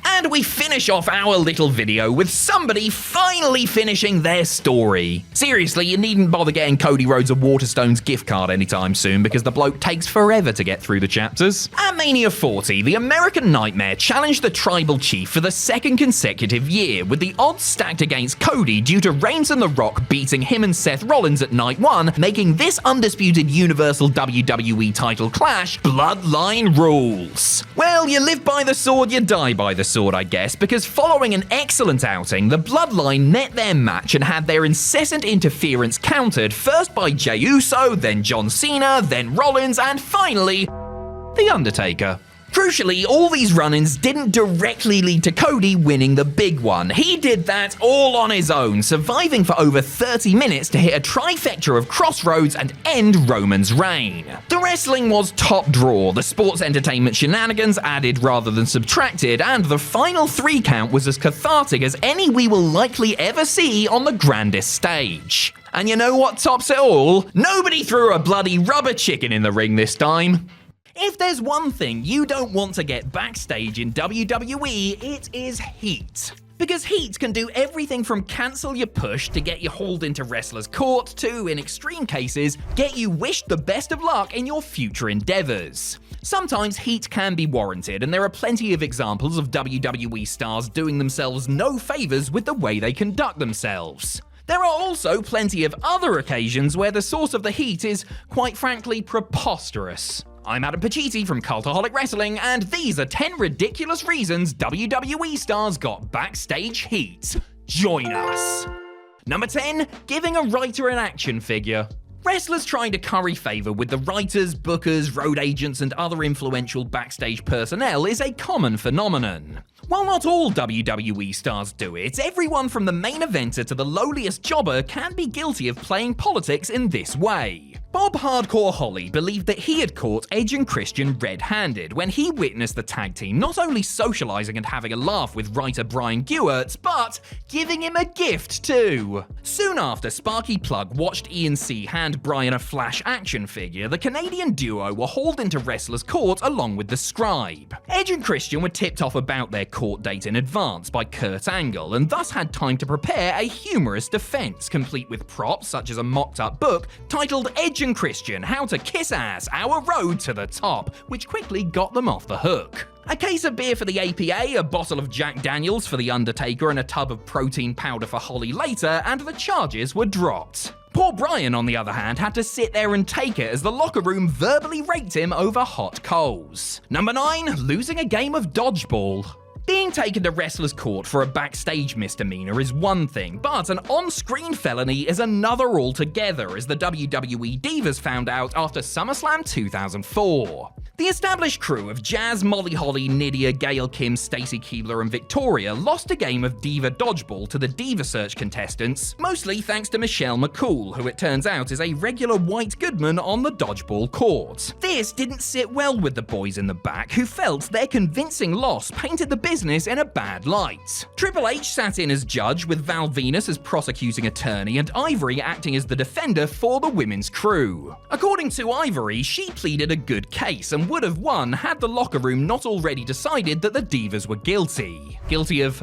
And we finish off our little video with somebody finally finishing their story. Seriously, you needn't bother getting Cody Rhodes a Waterstones gift card anytime soon because the bloke takes forever to get through the chapters. At Mania 40, the American Nightmare challenged the Tribal Chief for the second consecutive year, with the odds stacked against Cody due to Reigns and The Rock beating him and Seth Rollins at Night 1, making this undisputed Universal WWE title clash Bloodline Rules. Well, you live by the sword, you die by the sword, I guess, because following an excellent outing, the Bloodline met their match and had their incessant interference countered first by Jey Uso, then John Cena, then Rollins, and finally, The Undertaker. Crucially, all these run-ins didn't directly lead to Cody winning the big one. He did that all on his own, surviving for over 30 minutes to hit a trifecta of Crossroads and end Roman's reign. The wrestling was top draw, the sports entertainment shenanigans added rather than subtracted, and the final 3 count was as cathartic as any we will likely ever see on the grandest stage. And you know what tops it all? Nobody threw a bloody rubber chicken in the ring this time. If there's one thing you don't want to get backstage in WWE, it is heat. Because heat can do everything from cancel your push to get you hauled into wrestler's court to, in extreme cases, get you wished the best of luck in your future endeavors. Sometimes heat can be warranted, and there are plenty of examples of WWE stars doing themselves no favors with the way they conduct themselves. There are also plenty of other occasions where the source of the heat is, quite frankly, preposterous. I'm Adam Pacitti from Cultaholic Wrestling, and these are 10 ridiculous reasons WWE stars got backstage heat. Join us! Number 10, giving a writer an action figure. Wrestlers trying to curry favor with the writers, bookers, road agents, and other influential backstage personnel is a common phenomenon. While not all WWE stars do it, everyone from the main eventer to the lowliest jobber can be guilty of playing politics in this way. Bob Hardcore Holly believed that he had caught Edge and Christian red-handed when he witnessed the tag team not only socializing and having a laugh with writer Brian Gewirtz, but giving him a gift too. Soon after Sparky Plug watched Ian C. hand Brian a Flash action figure, the Canadian duo were hauled into wrestlers' court along with the Scribe. Edge and Christian were tipped off about their court date in advance by Kurt Angle, and thus had time to prepare a humorous defense, complete with props such as a mocked-up book titled Edge and Christian, How to Kiss Ass, Our Road to the Top, which quickly got them off the hook. A case of beer for the APA, a bottle of Jack Daniels for The Undertaker, and a tub of protein powder for Holly later, and the charges were dropped. Poor Brian, on the other hand, had to sit there and take it as the locker room verbally raked him over hot coals. Number 9, losing a game of dodgeball. Being taken to wrestler's court for a backstage misdemeanor is one thing, but an on-screen felony is another altogether, as the WWE Divas found out after SummerSlam 2004. The established crew of Jazz, Molly Holly, Nydia, Gail Kim, Stacy Keibler, and Victoria lost a game of Diva Dodgeball to the Diva Search contestants, mostly thanks to Michelle McCool, who it turns out is a regular white goodman on the dodgeball court. This didn't sit well with the boys in the back, who felt their convincing loss painted the business in a bad light. Triple H sat in as judge, with Val Venus as prosecuting attorney and Ivory acting as the defender for the women's crew. According to Ivory, she pleaded a good case and would have won had the locker room not already decided that the Divas were guilty. Guilty of,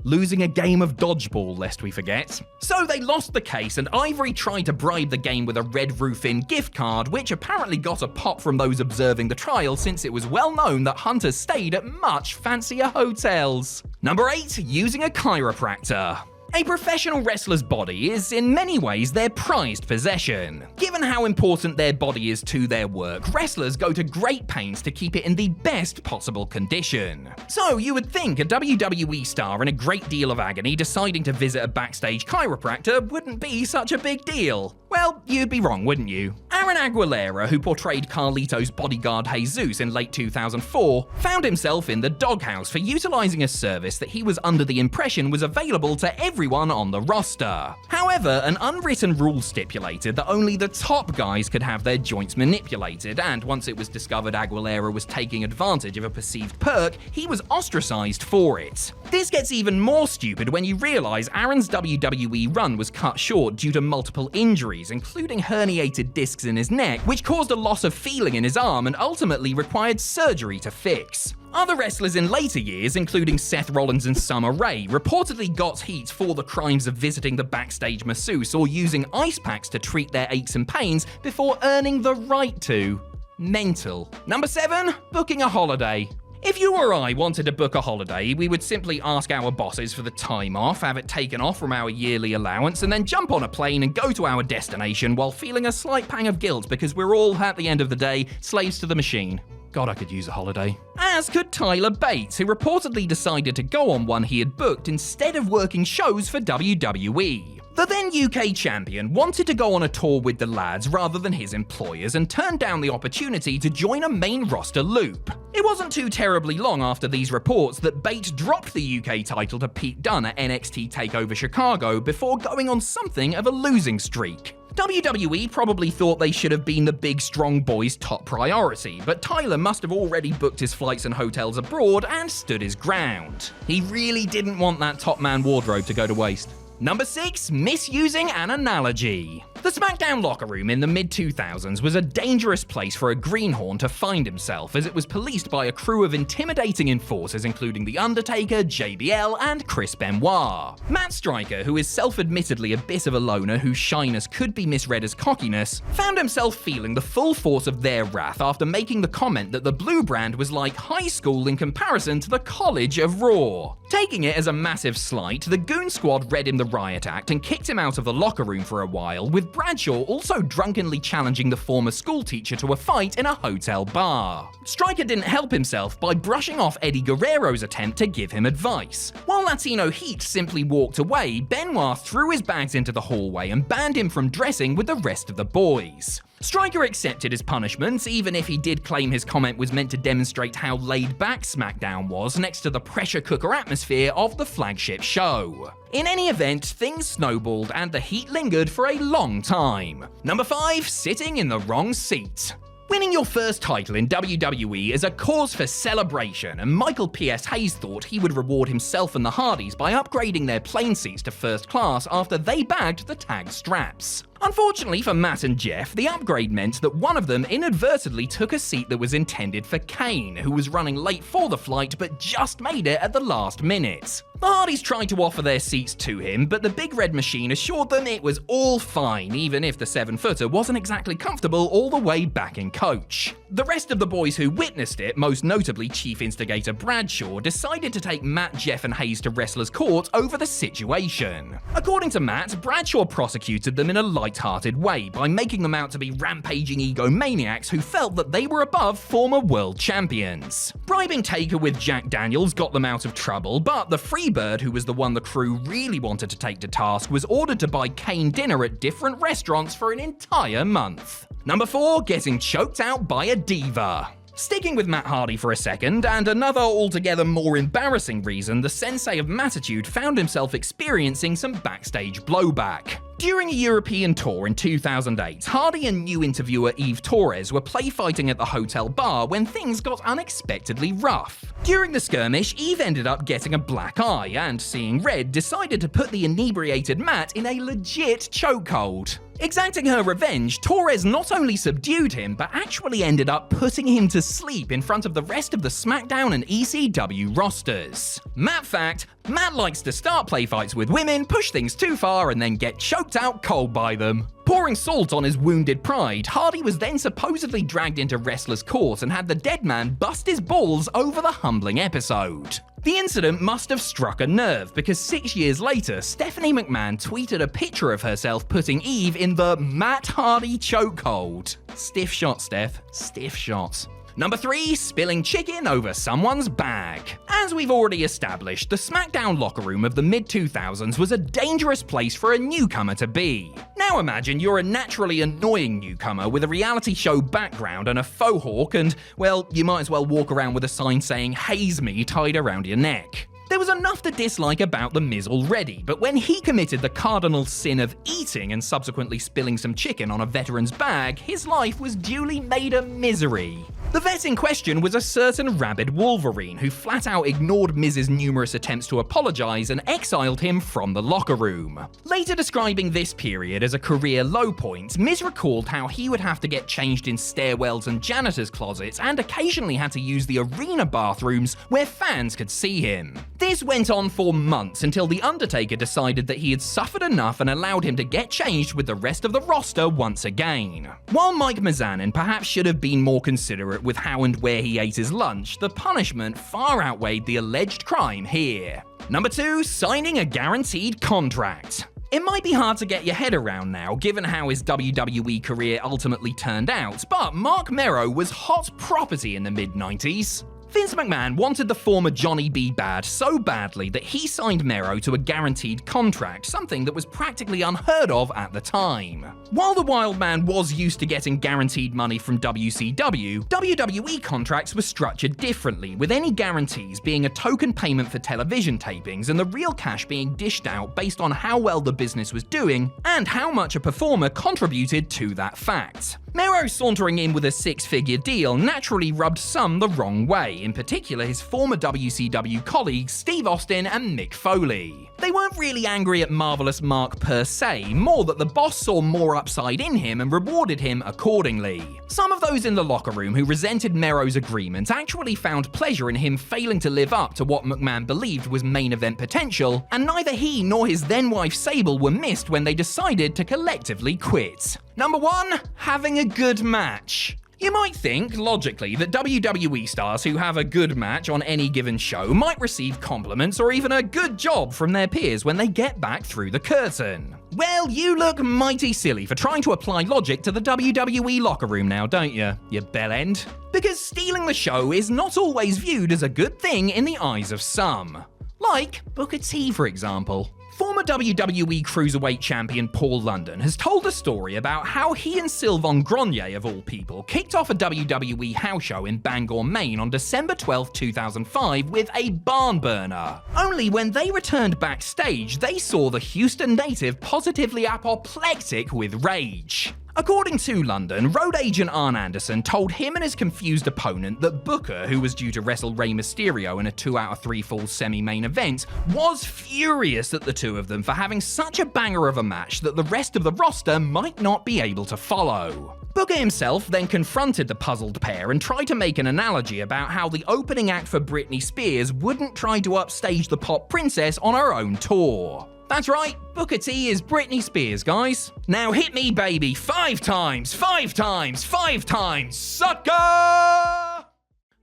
losing a game of dodgeball, lest we forget. So they lost the case, and Ivory tried to bribe the game with a Red Roof Inn gift card, which apparently got a pop from those observing the trial, since it was well known that hunters stayed at much fancier hotels. Number 8. Using a chiropractor. A professional wrestler's body is in many ways their prized possession. Given how important their body is to their work, wrestlers go to great pains to keep it in the best possible condition. So you would think a WWE star in a great deal of agony deciding to visit a backstage chiropractor wouldn't be such a big deal. Well, you'd be wrong, wouldn't you? Aaron Aguilera, who portrayed Carlito's bodyguard Jesus in late 2004, found himself in the doghouse for utilizing a service that he was under the impression was available to everyone on the roster. However, an unwritten rule stipulated that only the top guys could have their joints manipulated, and once it was discovered Aguilera was taking advantage of a perceived perk, he was ostracized for it. This gets even more stupid when you realize Aaron's WWE run was cut short due to multiple injuries, including herniated discs in his neck, which caused a loss of feeling in his arm and ultimately required surgery to fix. Other wrestlers in later years, including Seth Rollins and Summer Rae, reportedly got heat for the crimes of visiting the backstage masseuse or using ice packs to treat their aches and pains before earning the right to. Mental. Number 7. Booking a holiday. If you or I wanted to book a holiday, we would simply ask our bosses for the time off, have it taken off from our yearly allowance, and then jump on a plane and go to our destination while feeling a slight pang of guilt because we're all, at the end of the day, slaves to the machine. God, I could use a holiday. As could Tyler Bates, who reportedly decided to go on one he had booked instead of working shows for WWE. The then UK champion wanted to go on a tour with the lads rather than his employers and turned down the opportunity to join a main roster loop. It wasn't too terribly long after these reports that Bates dropped the UK title to Pete Dunne at NXT TakeOver Chicago before going on something of a losing streak. WWE probably thought they should have been the big strong boy's top priority, but Tyler must have already booked his flights and hotels abroad and stood his ground. He really didn't want that top man wardrobe to go to waste. Number 6. Misusing an analogy. The SmackDown locker room in the mid-2000s was a dangerous place for a greenhorn to find himself, as it was policed by a crew of intimidating enforcers including The Undertaker, JBL, and Chris Benoit. Matt Striker, who is self-admittedly a bit of a loner whose shyness could be misread as cockiness, found himself feeling the full force of their wrath after making the comment that the Blue brand was like high school in comparison to the college of Raw. Taking it as a massive slight, the Goon Squad read him the riot act and kicked him out of the locker room for a while, with Bradshaw also drunkenly challenging the former schoolteacher to a fight in a hotel bar. Striker didn't help himself by brushing off Eddie Guerrero's attempt to give him advice. While Latino Heat simply walked away, Benoit threw his bags into the hallway and banned him from dressing with the rest of the boys. Striker accepted his punishment, even if he did claim his comment was meant to demonstrate how laid-back SmackDown was next to the pressure cooker atmosphere of the flagship show. In any event, things snowballed and the heat lingered for a long time. Number 5. Sitting in the wrong seat. Winning your first title in WWE is a cause for celebration, and Michael P.S. Hayes thought he would reward himself and the Hardys by upgrading their plane seats to first class after they bagged the tag straps. Unfortunately for Matt and Jeff, the upgrade meant that one of them inadvertently took a seat that was intended for Kane, who was running late for the flight but just made it at the last minute. The Hardys tried to offer their seats to him, but the Big Red Machine assured them it was all fine, even if the 7-footer wasn't exactly comfortable all the way back in coach. The rest of the boys who witnessed it, most notably Chief Instigator Bradshaw, decided to take Matt, Jeff, and Hayes to Wrestler's Court over the situation. According to Matt, Bradshaw prosecuted them in a light-hearted way by making them out to be rampaging egomaniacs who felt that they were above former world champions. Bribing Taker with Jack Daniels got them out of trouble, but the Freebird, who was the one the crew really wanted to take to task, was ordered to buy Kane dinner at different restaurants for an entire month. Number 4, getting choked out by a diva. Sticking with Matt Hardy for a second, and another altogether more embarrassing reason, the Sensei of Mattitude found himself experiencing some backstage blowback. During a European tour in 2008, Hardy and new interviewer Eve Torres were play fighting at the hotel bar when things got unexpectedly rough. During the skirmish, Eve ended up getting a black eye and, seeing red, decided to put the inebriated Matt in a legit chokehold. Exacting her revenge, Torres not only subdued him, but actually ended up putting him to sleep in front of the rest of the SmackDown and ECW rosters. Matt fact, Matt likes to start play fights with women, push things too far, and then get choked out cold by them. Pouring salt on his wounded pride, Hardy was then supposedly dragged into Wrestler's Court and had the dead man bust his balls over the humbling episode. The incident must have struck a nerve because 6 years later, Stephanie McMahon tweeted a picture of herself putting Eve in the Matt Hardy chokehold. Stiff shot, Steph. Stiff shot. Number 3, spilling chicken over someone's bag. As we've already established, the SmackDown locker room of the mid-2000s was a dangerous place for a newcomer to be. Now imagine you're a naturally annoying newcomer with a reality show background and a faux hawk and, well, you might as well walk around with a sign saying "Haze me" tied around your neck. There was enough to dislike about The Miz already, but when he committed the cardinal sin of eating and subsequently spilling some chicken on a veteran's bag, his life was duly made a misery. The vet in question was a certain rabid Wolverine who flat out ignored Miz's numerous attempts to apologize and exiled him from the locker room. Later describing this period as a career low point, Miz recalled how he would have to get changed in stairwells and janitors' closets and occasionally had to use the arena bathrooms where fans could see him. This went on for months until The Undertaker decided that he had suffered enough and allowed him to get changed with the rest of the roster once again. While Mike Mizanin perhaps should have been more considerate with how and where he ate his lunch, the punishment far outweighed the alleged crime here. Number 2, signing a guaranteed contract. It might be hard to get your head around now, given how his WWE career ultimately turned out, but Mark Mero was hot property in the mid-90s. Vince McMahon wanted the former Johnny B. Bad so badly that he signed Mero to a guaranteed contract, something that was practically unheard of at the time. While the Wild Man was used to getting guaranteed money from WCW, WWE contracts were structured differently, with any guarantees being a token payment for television tapings and the real cash being dished out based on how well the business was doing and how much a performer contributed to that fact. Mero sauntering in with a 6-figure deal naturally rubbed some the wrong way, in particular his former WCW colleagues Steve Austin and Mick Foley. They weren't really angry at Marvelous Mark per se, more that the boss saw more upside in him and rewarded him accordingly. Some of those in the locker room who resented Mero's agreement actually found pleasure in him failing to live up to what McMahon believed was main event potential, and neither he nor his then-wife Sable were missed when they decided to collectively quit. Number 1, having a good match. You might think, logically, that WWE stars who have a good match on any given show might receive compliments or even a good job from their peers when they get back through the curtain. Well, you look mighty silly for trying to apply logic to the WWE locker room now, don't you bellend? Because stealing the show is not always viewed as a good thing in the eyes of some. Like Booker T, for example. Former WWE Cruiserweight champion Paul London has told a story about how he and Sylvain Grenier, of all people, kicked off a WWE house show in Bangor, Maine on December 12, 2005 with a barn burner. Only when they returned backstage, they saw the Houston native positively apoplectic with rage. According to London, road agent Arn Anderson told him and his confused opponent that Booker, who was due to wrestle Rey Mysterio in a 2 out of 3 falls semi-main event, was furious at the two of them for having such a banger of a match that the rest of the roster might not be able to follow. Booker himself then confronted the puzzled pair and tried to make an analogy about how the opening act for Britney Spears wouldn't try to upstage the pop princess on her own tour. That's right, Booker T is Britney Spears, guys. Now hit me, baby, 5 times, 5 times, 5 times, sucker!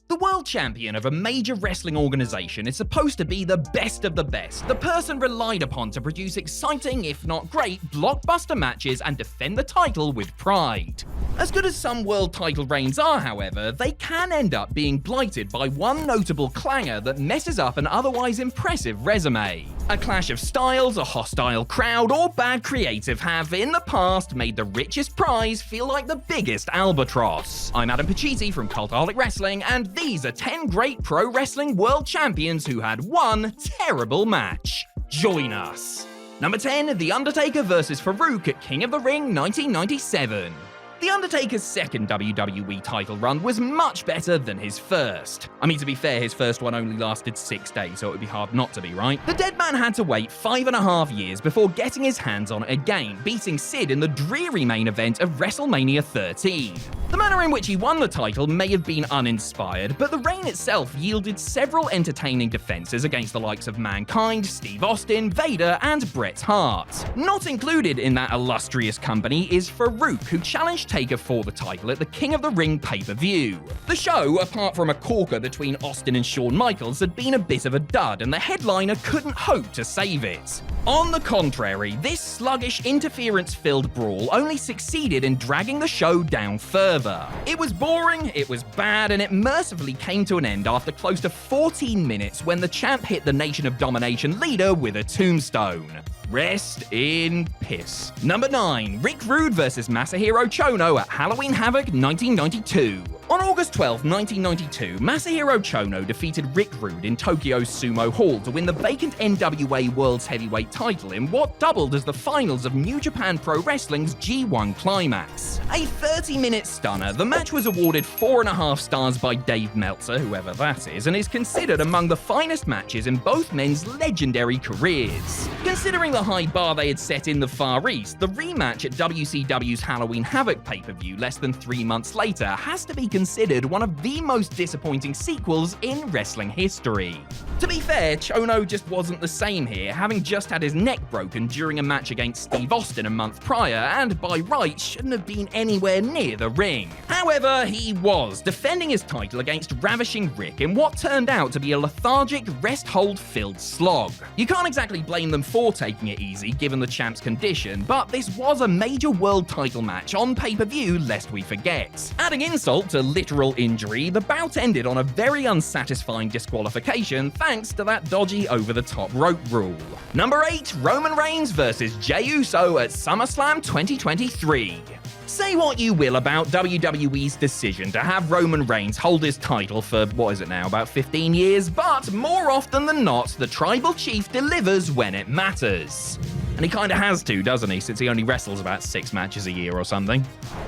The world champion of a major wrestling organization is supposed to be the best of the best, the person relied upon to produce exciting, if not great, blockbuster matches and defend the title with pride. As good as some world title reigns are, however, they can end up being blighted by one notable clangor that messes up an otherwise impressive resume. A clash of styles, a hostile crowd, or bad creative have, in the past, made the richest prize feel like the biggest albatross. I'm Adam Pacitti from Cultaholic Wrestling, and these are 10 great pro wrestling world champions who had one terrible match. Join us. Number 10, The Undertaker vs. Farouk at King of the Ring 1997. The Undertaker's second WWE title run was much better than his first. I mean, to be fair, his first one only lasted 6 days, so it would be hard not to be, right? The dead man had to wait 5.5 years before getting his hands on it again, beating Sid in the dreary main event of WrestleMania 13. The manner in which he won the title may have been uninspired, but the reign itself yielded several entertaining defenses against the likes of Mankind, Steve Austin, Vader, and Bret Hart. Not included in that illustrious company is Farouk, who challenged Taker for the title at the King of the Ring pay-per-view. The show, apart from a corker between Austin and Shawn Michaels, had been a bit of a dud, and the headliner couldn't hope to save it. On the contrary, this sluggish, interference-filled brawl only succeeded in dragging the show down further. It was boring, it was bad, and it mercifully came to an end after close to 14 minutes when the champ hit the Nation of Domination leader with a tombstone. Rest in piss. Number 9, Rick Rude vs. Masahiro Chono at Halloween Havoc 1992. On August 12, 1992, Masahiro Chono defeated Rick Rude in Tokyo's Sumo Hall to win the vacant NWA World's Heavyweight title in what doubled as the finals of New Japan Pro Wrestling's G1 Climax. A 30-minute stunner, the match was awarded 4.5 stars by Dave Meltzer, whoever that is, and is considered among the finest matches in both men's legendary careers. Considering the high bar they had set in the Far East, the rematch at WCW's Halloween Havoc pay-per-view less than 3 months later has to be considered one of the most disappointing sequels in wrestling history. To be fair, Chono just wasn't the same here, having just had his neck broken during a match against Steve Austin a month prior, and by rights shouldn't have been anywhere near the ring. However, he was, defending his title against Ravishing Rick in what turned out to be a lethargic, rest-hold-filled slog. You can't exactly blame them for taking it easy given the champ's condition, but this was a major world title match on pay-per-view lest we forget. Adding insult to literal injury, the bout ended on a very unsatisfying disqualification thanks to that dodgy over-the-top rope rule. Number 8, Roman Reigns vs. Jey Uso at SummerSlam 2023. Say what you will about WWE's decision to have Roman Reigns hold his title for, what is it now, about 15 years, but more often than not, the tribal chief delivers when it matters. And he kinda has to, doesn't he, since he only wrestles about 6 matches a year or something.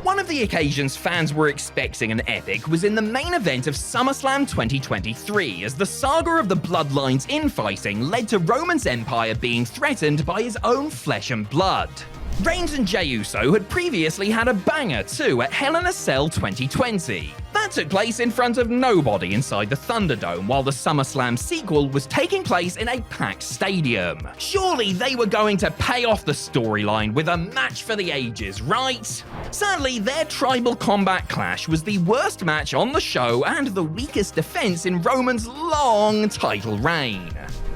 One of the occasions fans were expecting an epic was in the main event of SummerSlam 2023, as the saga of the Bloodline's infighting led to Roman's empire being threatened by his own flesh and blood. Reigns and Jey Uso had previously had a banger too at Hell in a Cell 2020. That took place in front of nobody inside the Thunderdome, while the SummerSlam sequel was taking place in a packed stadium. Surely they were going to pay off the storyline with a match for the ages, right? Sadly, their tribal combat clash was the worst match on the show and the weakest defense in Roman's long title reign.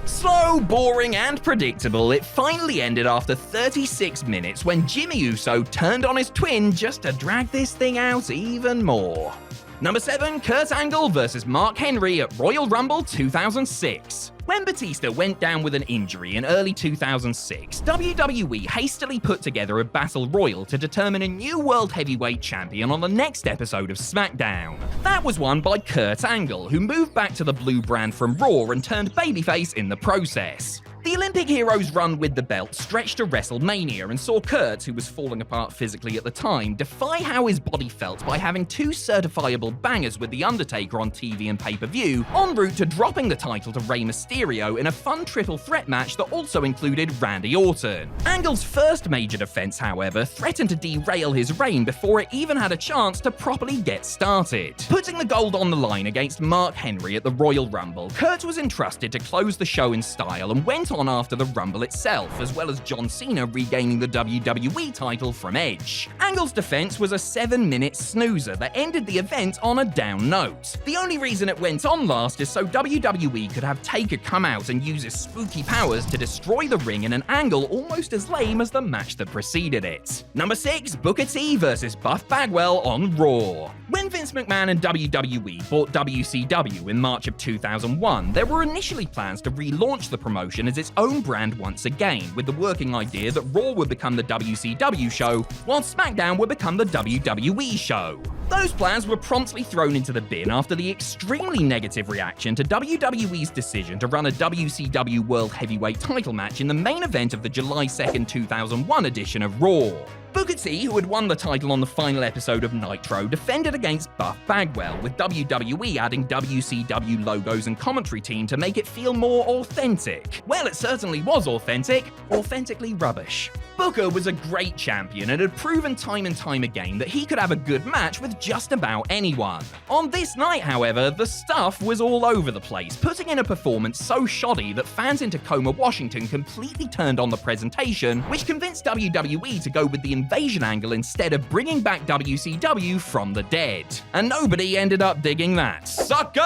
Slow, boring, and predictable, it finally ended after 36 minutes when Jimmy Uso turned on his twin just to drag this thing out even more. Number 7, Kurt Angle vs. Mark Henry at Royal Rumble 2006. When Batista went down with an injury in early 2006, WWE hastily put together a battle royal to determine a new World Heavyweight Champion on the next episode of SmackDown. That was won by Kurt Angle, who moved back to the blue brand from Raw and turned babyface in the process. The Olympic hero's run with the belt stretched to WrestleMania and saw Kurt, who was falling apart physically at the time, defy how his body felt by having two certifiable bangers with The Undertaker on TV and pay-per-view, en route to dropping the title to Rey Mysterio in a fun triple threat match that also included Randy Orton. Angle's first major defense, however, threatened to derail his reign before it even had a chance to properly get started. Putting the gold on the line against Mark Henry at the Royal Rumble, Kurt was entrusted to close the show in style and went on after the Rumble itself, as well as John Cena regaining the WWE title from Edge. Angle's defense was a 7-minute snoozer that ended the event on a down note. The only reason it went on last is so WWE could have Taker come out and use his spooky powers to destroy the ring in an angle almost as lame as the match that preceded it. Number 6, Booker T versus Buff Bagwell on Raw. When Vince McMahon and WWE bought WCW in March of 2001, there were initially plans to relaunch the promotion as its own brand once again, with the working idea that Raw would become the WCW show, while SmackDown would become the WWE show. Those plans were promptly thrown into the bin after the extremely negative reaction to WWE's decision to run a WCW World Heavyweight title match in the main event of the July 2nd, 2001 edition of Raw. Booker T, who had won the title on the final episode of Nitro, defended against Buff Bagwell, with WWE adding WCW logos and commentary team to make it feel more authentic. Well, it certainly was authentic, authentically rubbish. Booker was a great champion and had proven time and time again that he could have a good match with just about anyone. On this night, however, the stuff was all over the place, putting in a performance so shoddy that fans in Tacoma, Washington completely turned on the presentation, which convinced WWE to go with the invasion angle instead of bringing back WCW from the dead. And nobody ended up digging that. Sucker!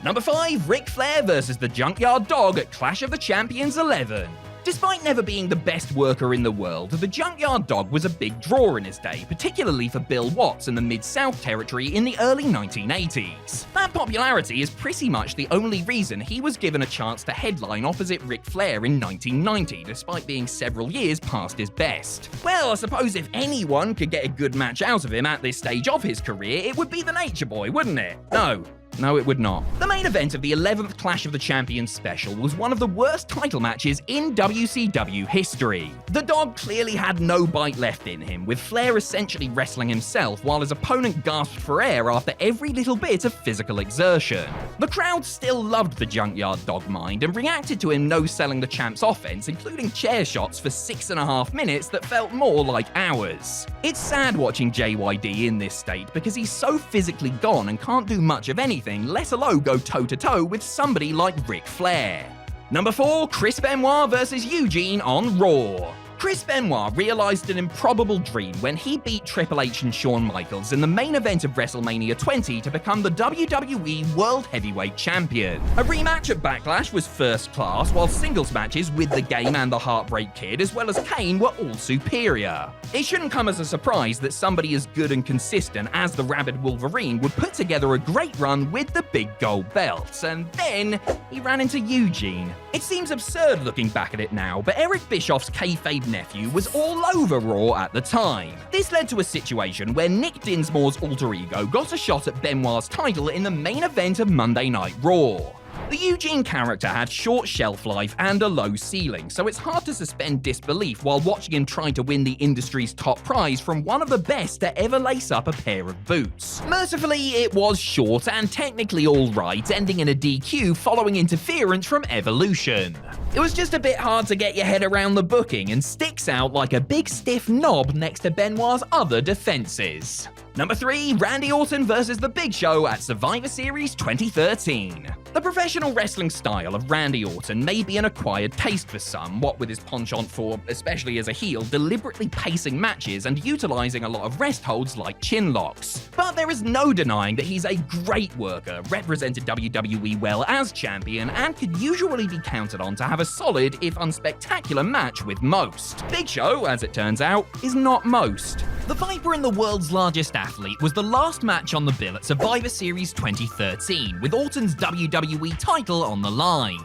Number 5, Ric Flair versus the Junkyard Dog at Clash of the Champions 11. Despite never being the best worker in the world, the Junkyard Dog was a big draw in his day, particularly for Bill Watts and the Mid-South territory in the early 1980s. That popularity is pretty much the only reason he was given a chance to headline opposite Ric Flair in 1990, despite being several years past his best. Well, I suppose if anyone could get a good match out of him at this stage of his career, it would be the Nature Boy, wouldn't it? No, it would not. The main event of the 11th Clash of the Champions special was one of the worst title matches in WCW history. The Dog clearly had no bite left in him, with Flair essentially wrestling himself while his opponent gasped for air after every little bit of physical exertion. The crowd still loved the Junkyard Dog mind and reacted to him no-selling the champ's offense, including chair shots for 6.5 minutes that felt more like hours. It's sad watching JYD in this state because he's so physically gone and can't do much of anything, let alone go toe-to-toe with somebody like Ric Flair. Number 4, Chris Benoit versus Eugene on Raw. Chris Benoit realized an improbable dream when he beat Triple H and Shawn Michaels in the main event of WrestleMania 20 to become the WWE World Heavyweight Champion. A rematch at Backlash was first class, while singles matches with The Game and the Heartbreak Kid, as well as Kane, were all superior. It shouldn't come as a surprise that somebody as good and consistent as the Rabid Wolverine would put together a great run with the big gold belt, and then he ran into Eugene. It seems absurd looking back at it now, but Eric Bischoff's kayfabe nephew was all over Raw at the time. This led to a situation where Nick Dinsmore's alter ego got a shot at Benoit's title in the main event of Monday Night Raw. The Eugene character had short shelf life and a low ceiling, so it's hard to suspend disbelief while watching him try to win the industry's top prize from one of the best to ever lace up a pair of boots. Mercifully, it was short and technically alright, ending in a DQ following interference from Evolution. It was just a bit hard to get your head around the booking and sticks out like a big stiff knob next to Benoit's other defenses. Number 3, Randy Orton versus The Big Show at Survivor Series 2013. The professional wrestling style of Randy Orton may be an acquired taste for some, what with his penchant for, especially as a heel, deliberately pacing matches and utilizing a lot of rest holds like chin locks. But there is no denying that he's a great worker, represented WWE well as champion, and could usually be counted on to have a solid, if unspectacular, match with most. Big Show, as it turns out, is not most. The Viper and the world's largest athlete was the last match on the bill at Survivor Series 2013, with Orton's WWE title on the line.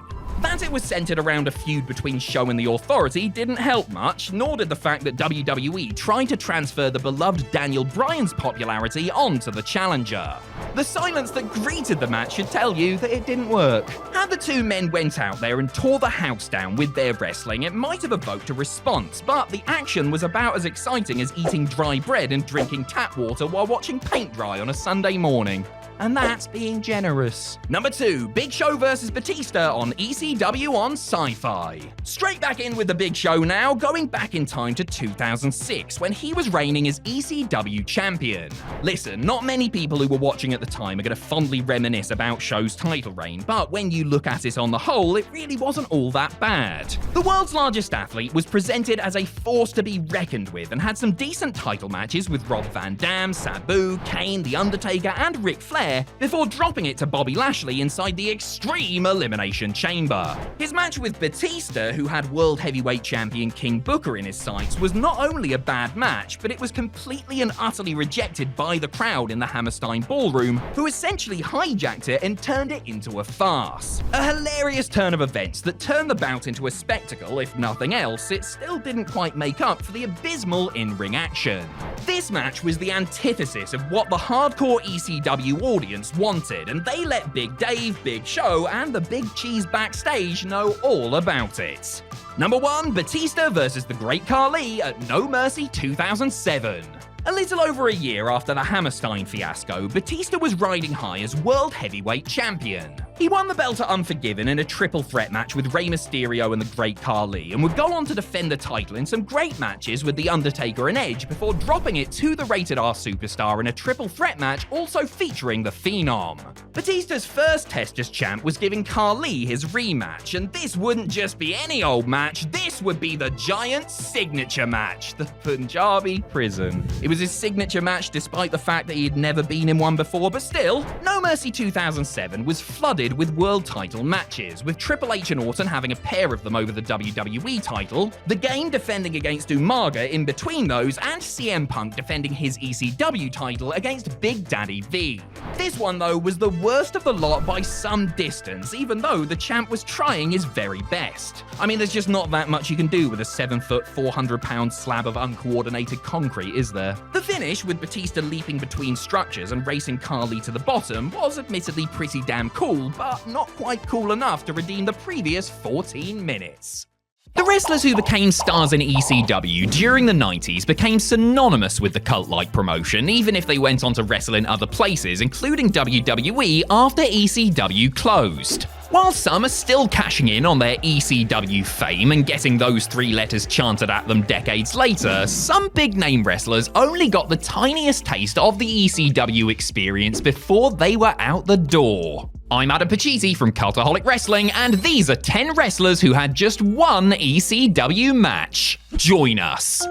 That it was centered around a feud between Show and the Authority didn't help much, nor did the fact that WWE tried to transfer the beloved Daniel Bryan's popularity onto the challenger. The silence that greeted the match should tell you that it didn't work. Had the two men went out there and tore the house down with their wrestling, it might have evoked a response, but the action was about as exciting as eating dry bread and drinking tap water while watching paint dry on a Sunday morning. And that's being generous. Number 2, Big Show vs. Batista on ECW on Sci-Fi. Straight back in with the Big Show now, going back in time to 2006, when he was reigning as ECW champion. Listen, not many people who were watching at the time are going to fondly reminisce about Show's title reign, but when you look at it on the whole, it really wasn't all that bad. The world's largest athlete was presented as a force to be reckoned with and had some decent title matches with Rob Van Dam, Sabu, Kane, The Undertaker, and Ric Flair, before dropping it to Bobby Lashley inside the Extreme Elimination Chamber. His match with Batista, who had World Heavyweight Champion King Booker in his sights, was not only a bad match, but it was completely and utterly rejected by the crowd in the Hammerstein Ballroom, who essentially hijacked it and turned it into a farce. A hilarious turn of events that turned the bout into a spectacle. If nothing else, it still didn't quite make up for the abysmal in-ring action. This match was the antithesis of what the hardcore ECW audience wanted, and they let Big Dave, Big Show, and the Big Cheese backstage know all about it. Number 1, Batista vs. The Great Khali at No Mercy 2007. A little over a year after the Hammerstein fiasco, Batista was riding high as World Heavyweight Champion. He won the belt at Unforgiven in a triple threat match with Rey Mysterio and the Great Khali, and would go on to defend the title in some great matches with The Undertaker and Edge before dropping it to the Rated R Superstar in a triple threat match also featuring the Phenom. Batista's first test as champ was giving Khali his rematch, and this wouldn't just be any old match, this would be the Giant's signature match, the Punjabi Prison. It was his signature match despite the fact that he had never been in one before, but still, No Mercy 2007 was flooded with world title matches, with Triple H and Orton having a pair of them over the WWE title, The Game defending against Umaga in between those, and CM Punk defending his ECW title against Big Daddy V. This one, though, was the worst of the lot by some distance, even though the champ was trying his very best. I mean, there's just not that much you can do with a 7-foot, 400-pound slab of uncoordinated concrete, is there? The finish, with Batista leaping between structures and racing Khali to the bottom, was admittedly pretty damn cool, but not quite cool enough to redeem the previous 14 minutes. The wrestlers who became stars in ECW during the 90s became synonymous with the cult-like promotion, even if they went on to wrestle in other places, including WWE, after ECW closed. While some are still cashing in on their ECW fame and getting those 3 letters chanted at them decades later, some big-name wrestlers only got the tiniest taste of the ECW experience before they were out the door. I'm Adam Pacitti from Cultaholic Wrestling, and these are 10 wrestlers who had just one ECW match. Join us.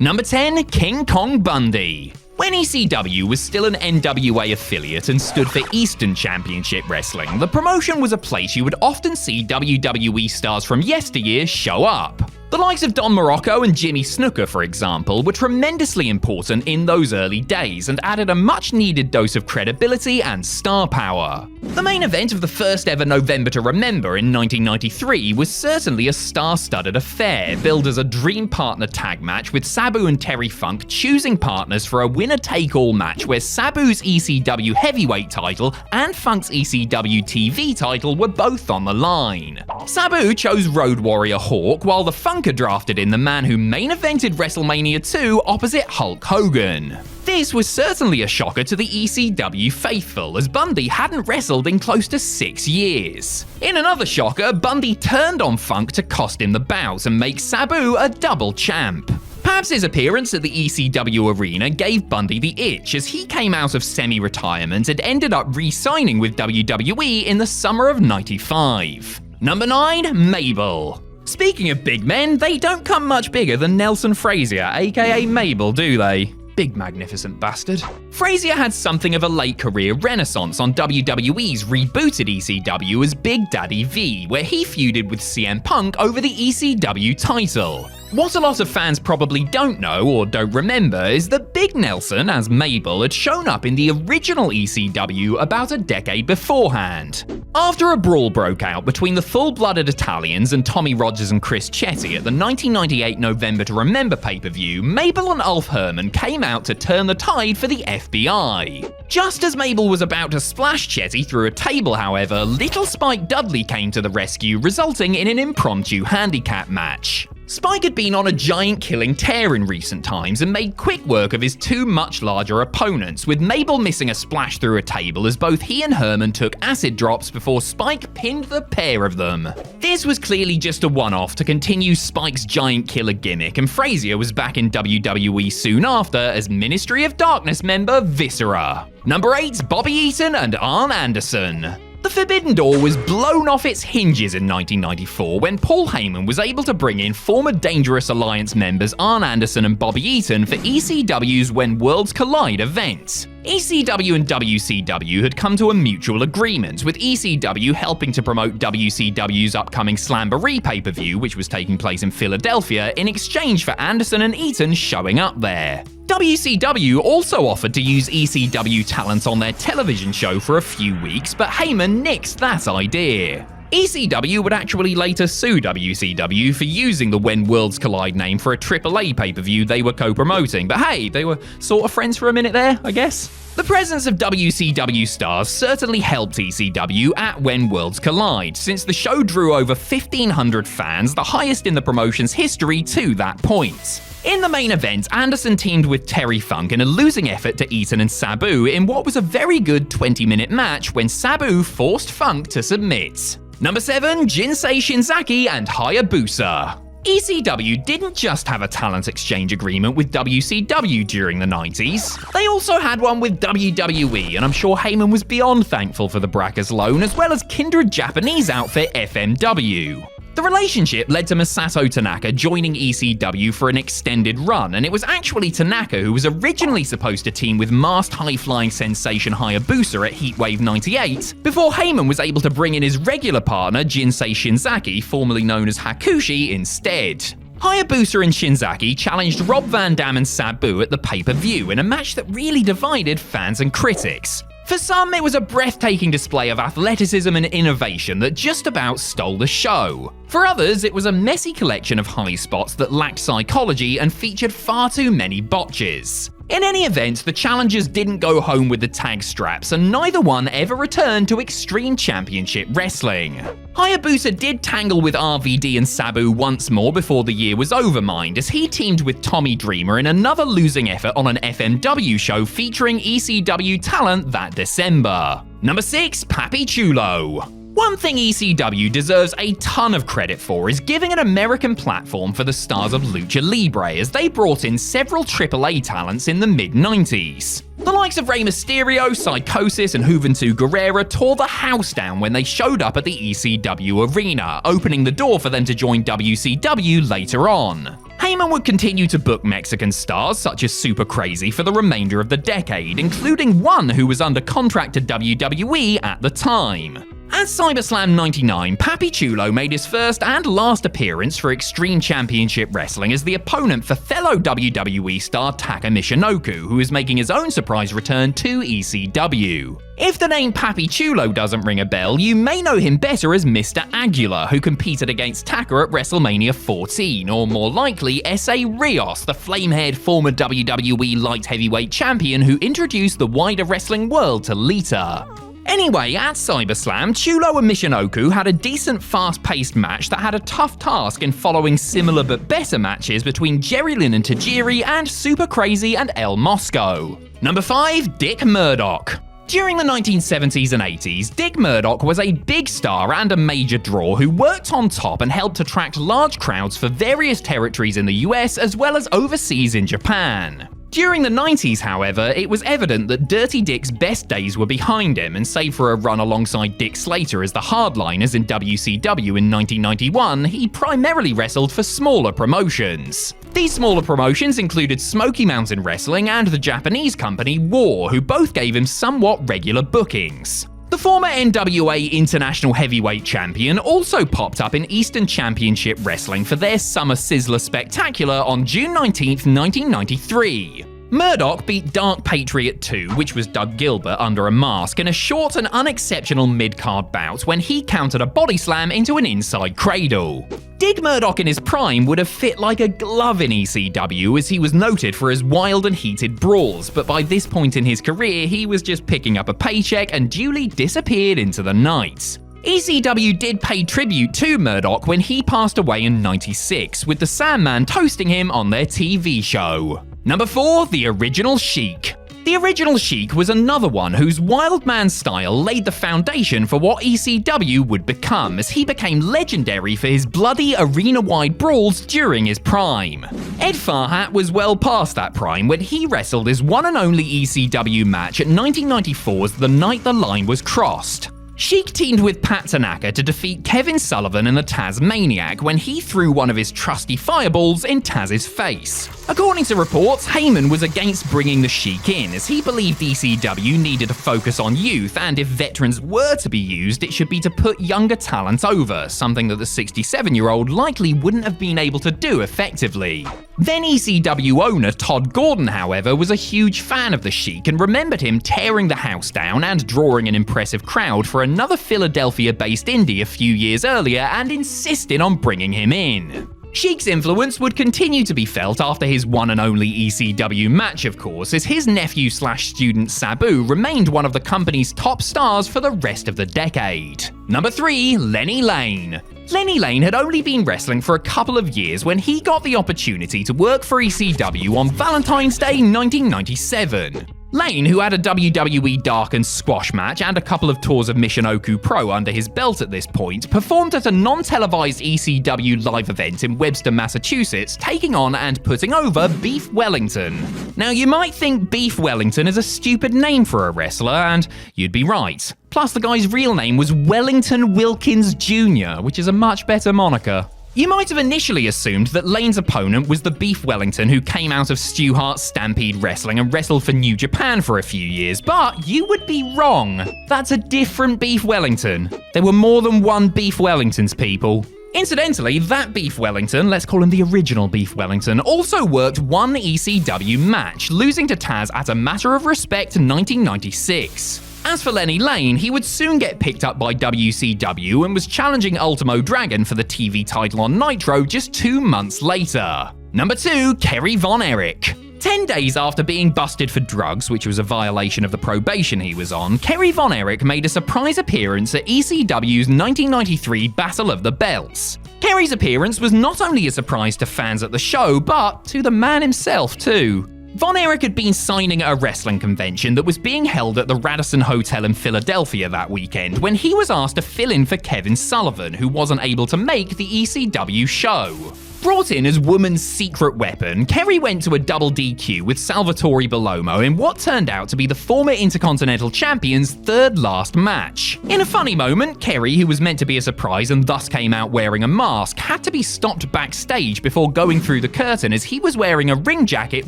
Number 10, King Kong Bundy. When ECW was still an NWA affiliate and stood for Eastern Championship Wrestling, the promotion was a place you would often see WWE stars from yesteryear show up. The likes of Don Morocco and Jimmy Snuka, for example, were tremendously important in those early days and added a much-needed dose of credibility and star power. The main event of the first ever November to Remember in 1993 was certainly a star-studded affair, billed as a dream partner tag match with Sabu and Terry Funk choosing partners for a winner-take-all match where Sabu's ECW heavyweight title and Funk's ECW TV title were both on the line. Sabu chose Road Warrior Hawk, while the Funker drafted in the man who main evented WrestleMania 2 opposite Hulk Hogan. This was certainly a shocker to the ECW faithful, as Bundy hadn't wrestled in close to 6 years. In another shocker, Bundy turned on Funk to cost him the bout and make Sabu a double champ. Perhaps his appearance at the ECW arena gave Bundy the itch, as he came out of semi-retirement and ended up re-signing with WWE in the summer of '95. Number 9, Mabel. Speaking of big men, they don't come much bigger than Nelson Frazier, aka Mabel, do they? Big magnificent bastard. Frazier had something of a late career renaissance on WWE's rebooted ECW as Big Daddy V, where he feuded with CM Punk over the ECW title. What a lot of fans probably don't know or don't remember is that Big Nelson, as Mabel, had shown up in the original ECW about a decade beforehand. After a brawl broke out between the full-blooded Italians and Tommy Rogers and Chris Chetti at the 1998 November to Remember pay-per-view, Mabel and Ulf Herman came out to turn the tide for the FBI. Just as Mabel was about to splash Chetti through a table, however, little Spike Dudley came to the rescue, resulting in an impromptu handicap match. Spike had been on a giant-killing tear in recent times and made quick work of his two much larger opponents, with Mabel missing a splash through a table as both he and Herman took acid drops before Spike pinned the pair of them. This was clearly just a one-off to continue Spike's giant killer gimmick, and Frazier was back in WWE soon after as Ministry of Darkness member Viscera. Number 8, Bobby Eaton and Arn Anderson. The Forbidden Door was blown off its hinges in 1994 when Paul Heyman was able to bring in former Dangerous Alliance members Arn Anderson and Bobby Eaton for ECW's When Worlds Collide event. ECW and WCW had come to a mutual agreement, with ECW helping to promote WCW's upcoming Slamboree pay-per-view, which was taking place in Philadelphia, in exchange for Anderson and Eaton showing up there. WCW also offered to use ECW talent on their television show for a few weeks, but Heyman nixed that idea. ECW would actually later sue WCW for using the When Worlds Collide name for a AAA pay-per-view they were co-promoting, but hey, they were sort of friends for a minute there, I guess. The presence of WCW stars certainly helped ECW at When Worlds Collide, since the show drew over 1,500 fans, the highest in the promotion's history to that point. In the main event, Anderson teamed with Terry Funk in a losing effort to Eaton and Sabu in what was a very good 20-minute match when Sabu forced Funk to submit. Number 7, Jinsei Shinzaki and Hayabusa. ECW didn't just have a talent exchange agreement with WCW during the 90s, they also had one with WWE, and I'm sure Heyman was beyond thankful for the Brackers loan, as well as kindred Japanese outfit FMW. The relationship led to Masato Tanaka joining ECW for an extended run, and it was actually Tanaka who was originally supposed to team with masked high-flying sensation Hayabusa at Heatwave 98, before Heyman was able to bring in his regular partner Jinsei Shinzaki, formerly known as Hakushi, instead. Hayabusa and Shinzaki challenged Rob Van Dam and Sabu at the pay-per-view in a match that really divided fans and critics. For some, it was a breathtaking display of athleticism and innovation that just about stole the show. For others, it was a messy collection of high spots that lacked psychology and featured far too many botches. In any event, the challengers didn't go home with the tag straps, and neither one ever returned to Extreme Championship Wrestling. Hayabusa did tangle with RVD and Sabu once more before the year was over, mind, as he teamed with Tommy Dreamer in another losing effort on an FMW show featuring ECW talent that December. Number 6, Papi Chulo. One thing ECW deserves a ton of credit for is giving an American platform for the stars of Lucha Libre, as they brought in several AAA talents in the mid-90s. The likes of Rey Mysterio, Psychosis, and Juventud Guerrera tore the house down when they showed up at the ECW arena, opening the door for them to join WCW later on. Heyman would continue to book Mexican stars such as Super Crazy for the remainder of the decade, including one who was under contract to WWE at the time. At SummerSlam 99, Papi Chulo made his first and last appearance for Extreme Championship Wrestling as the opponent for fellow WWE star Taka Michinoku, who is making his own surprise return to ECW. If the name Papi Chulo doesn't ring a bell, you may know him better as Mr. Aguilar, who competed against Taka at WrestleMania 14, or more likely, S.A. Rios, the flame-haired former WWE light heavyweight champion who introduced the wider wrestling world to Lita. Anyway, at SummerSlam, Chulo and Michinoku had a decent fast-paced match that had a tough task in following similar but better matches between Jerry Lynn and Tajiri and Super Crazy and El Mosco. Number 5, Dick Murdoch. During the 1970s and 80s, Dick Murdoch was a big star and a major draw who worked on top and helped attract large crowds for various territories in the US as well as overseas in Japan. During the 90s, however, it was evident that Dirty Dick's best days were behind him, and save for a run alongside Dick Slater as the Hardliners in WCW in 1991, he primarily wrestled for smaller promotions. These smaller promotions included Smoky Mountain Wrestling and the Japanese company War, who both gave him somewhat regular bookings. The former NWA International Heavyweight Champion also popped up in Eastern Championship Wrestling for their Summer Sizzler Spectacular on June 19, 1993. Murdoch beat Dark Patriot 2, which was Doug Gilbert under a mask, in a short and unexceptional mid-card bout when he countered a body slam into an inside cradle. Dig Murdoch in his prime would have fit like a glove in ECW, as he was noted for his wild and heated brawls, but by this point in his career he was just picking up a paycheck and duly disappeared into the night. ECW did pay tribute to Murdoch when he passed away in '96, with the Sandman toasting him on their TV show. Number 4, The Original Sheik. The Original Sheik was another one whose wild man style laid the foundation for what ECW would become, as he became legendary for his bloody arena-wide brawls during his prime. Ed Farhat was well past that prime when he wrestled his one and only ECW match at 1994's The Night the Line Was Crossed. Sheik teamed with Pat Tanaka to defeat Kevin Sullivan and the Tazmaniac when he threw one of his trusty fireballs in Taz's face. According to reports, Heyman was against bringing the Sheik in, as he believed ECW needed to focus on youth, and if veterans were to be used, it should be to put younger talent over, something that the 67-year-old likely wouldn't have been able to do effectively. Then ECW owner Todd Gordon, however, was a huge fan of the Sheik and remembered him tearing the house down and drawing an impressive crowd for another Philadelphia-based indie a few years earlier, and insisted on bringing him in. Sheik's influence would continue to be felt after his one and only ECW match, of course, as his nephew/student Sabu remained one of the company's top stars for the rest of the decade. Number 3, Lenny Lane. Lenny Lane had only been wrestling for a couple of years when he got the opportunity to work for ECW on Valentine's Day 1997. Lane, who had a WWE Darkened squash match and a couple of tours of Michinoku Pro under his belt at this point, performed at a non-televised ECW live event in Webster, Massachusetts, taking on and putting over Beef Wellington. Now, you might think Beef Wellington is a stupid name for a wrestler, and you'd be right. Plus, the guy's real name was Wellington Wilkins Jr., which is a much better moniker. You might have initially assumed that Lane's opponent was the Beef Wellington who came out of Stu Hart's Stampede Wrestling and wrestled for New Japan for a few years, but you would be wrong. That's a different Beef Wellington. There were more than one Beef Wellingtons, people. Incidentally, that Beef Wellington, let's call him the original Beef Wellington, also worked one ECW match, losing to Taz at a Matter of Respect 1996. As for Lenny Lane, he would soon get picked up by WCW and was challenging Ultimo Dragon for the TV title on Nitro just 2 months later. Number 2, Kerry Von Erich. 10 days after being busted for drugs, which was a violation of the probation he was on, Kerry Von Erich made a surprise appearance at ECW's 1993 Battle of the Belts. Kerry's appearance was not only a surprise to fans at the show, but to the man himself too. Von Erich had been signing at a wrestling convention that was being held at the Radisson Hotel in Philadelphia that weekend when he was asked to fill in for Kevin Sullivan, who wasn't able to make the ECW show. Brought in as woman's secret weapon, Kerry went to a double DQ with Salvatore Bellomo in what turned out to be the former Intercontinental Champion's third last match. In a funny moment, Kerry, who was meant to be a surprise and thus came out wearing a mask, had to be stopped backstage before going through the curtain as he was wearing a ring jacket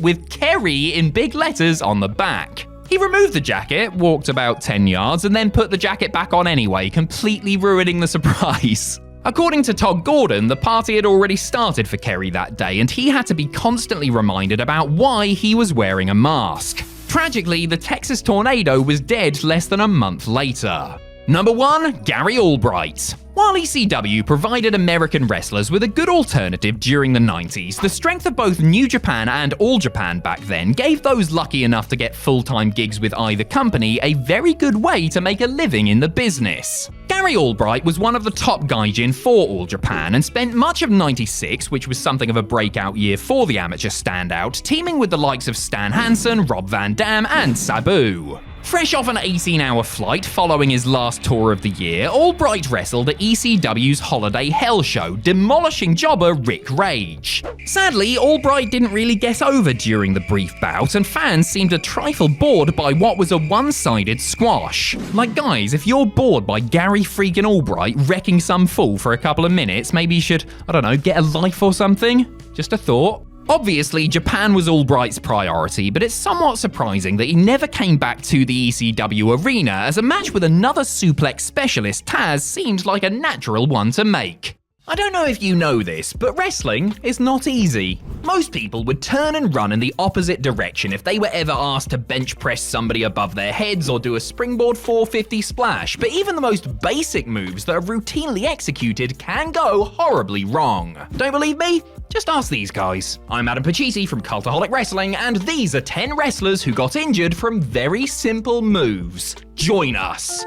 with Kerry in big letters on the back. He removed the jacket, walked about 10 yards, and then put the jacket back on anyway, completely ruining the surprise. According to Todd Gordon, the party had already started for Kerry that day, and he had to be constantly reminded about why he was wearing a mask. Tragically, the Texas tornado was dead less than a month later. Number 1, Gary Albright. While ECW provided American wrestlers with a good alternative during the 90s, the strength of both New Japan and All Japan back then gave those lucky enough to get full-time gigs with either company a very good way to make a living in the business. Gary Albright was one of the top gaijin for All Japan and spent much of '96, which was something of a breakout year for the amateur standout, teaming with the likes of Stan Hansen, Rob Van Dam, and Sabu. Fresh off an 18-hour flight following his last tour of the year, Albright wrestled at ECW's Holiday Hell show, demolishing jobber Rick Rage. Sadly, Albright didn't really get over during the brief bout, and fans seemed a trifle bored by what was a one-sided squash. Like, guys, if you're bored by Gary freaking Albright wrecking some fool for a couple of minutes, maybe you should, I don't know, get a life or something? Just a thought. Obviously, Japan was Albright's priority, but it's somewhat surprising that he never came back to the ECW arena, as a match with another suplex specialist, Taz, seemed like a natural one to make. I don't know if you know this, but wrestling is not easy. Most people would turn and run in the opposite direction if they were ever asked to bench press somebody above their heads or do a springboard 450 splash, but even the most basic moves that are routinely executed can go horribly wrong. Don't believe me? Just ask these guys. I'm Adam Pacitti from Cultaholic Wrestling, and these are 10 wrestlers who got injured from very simple moves. Join us.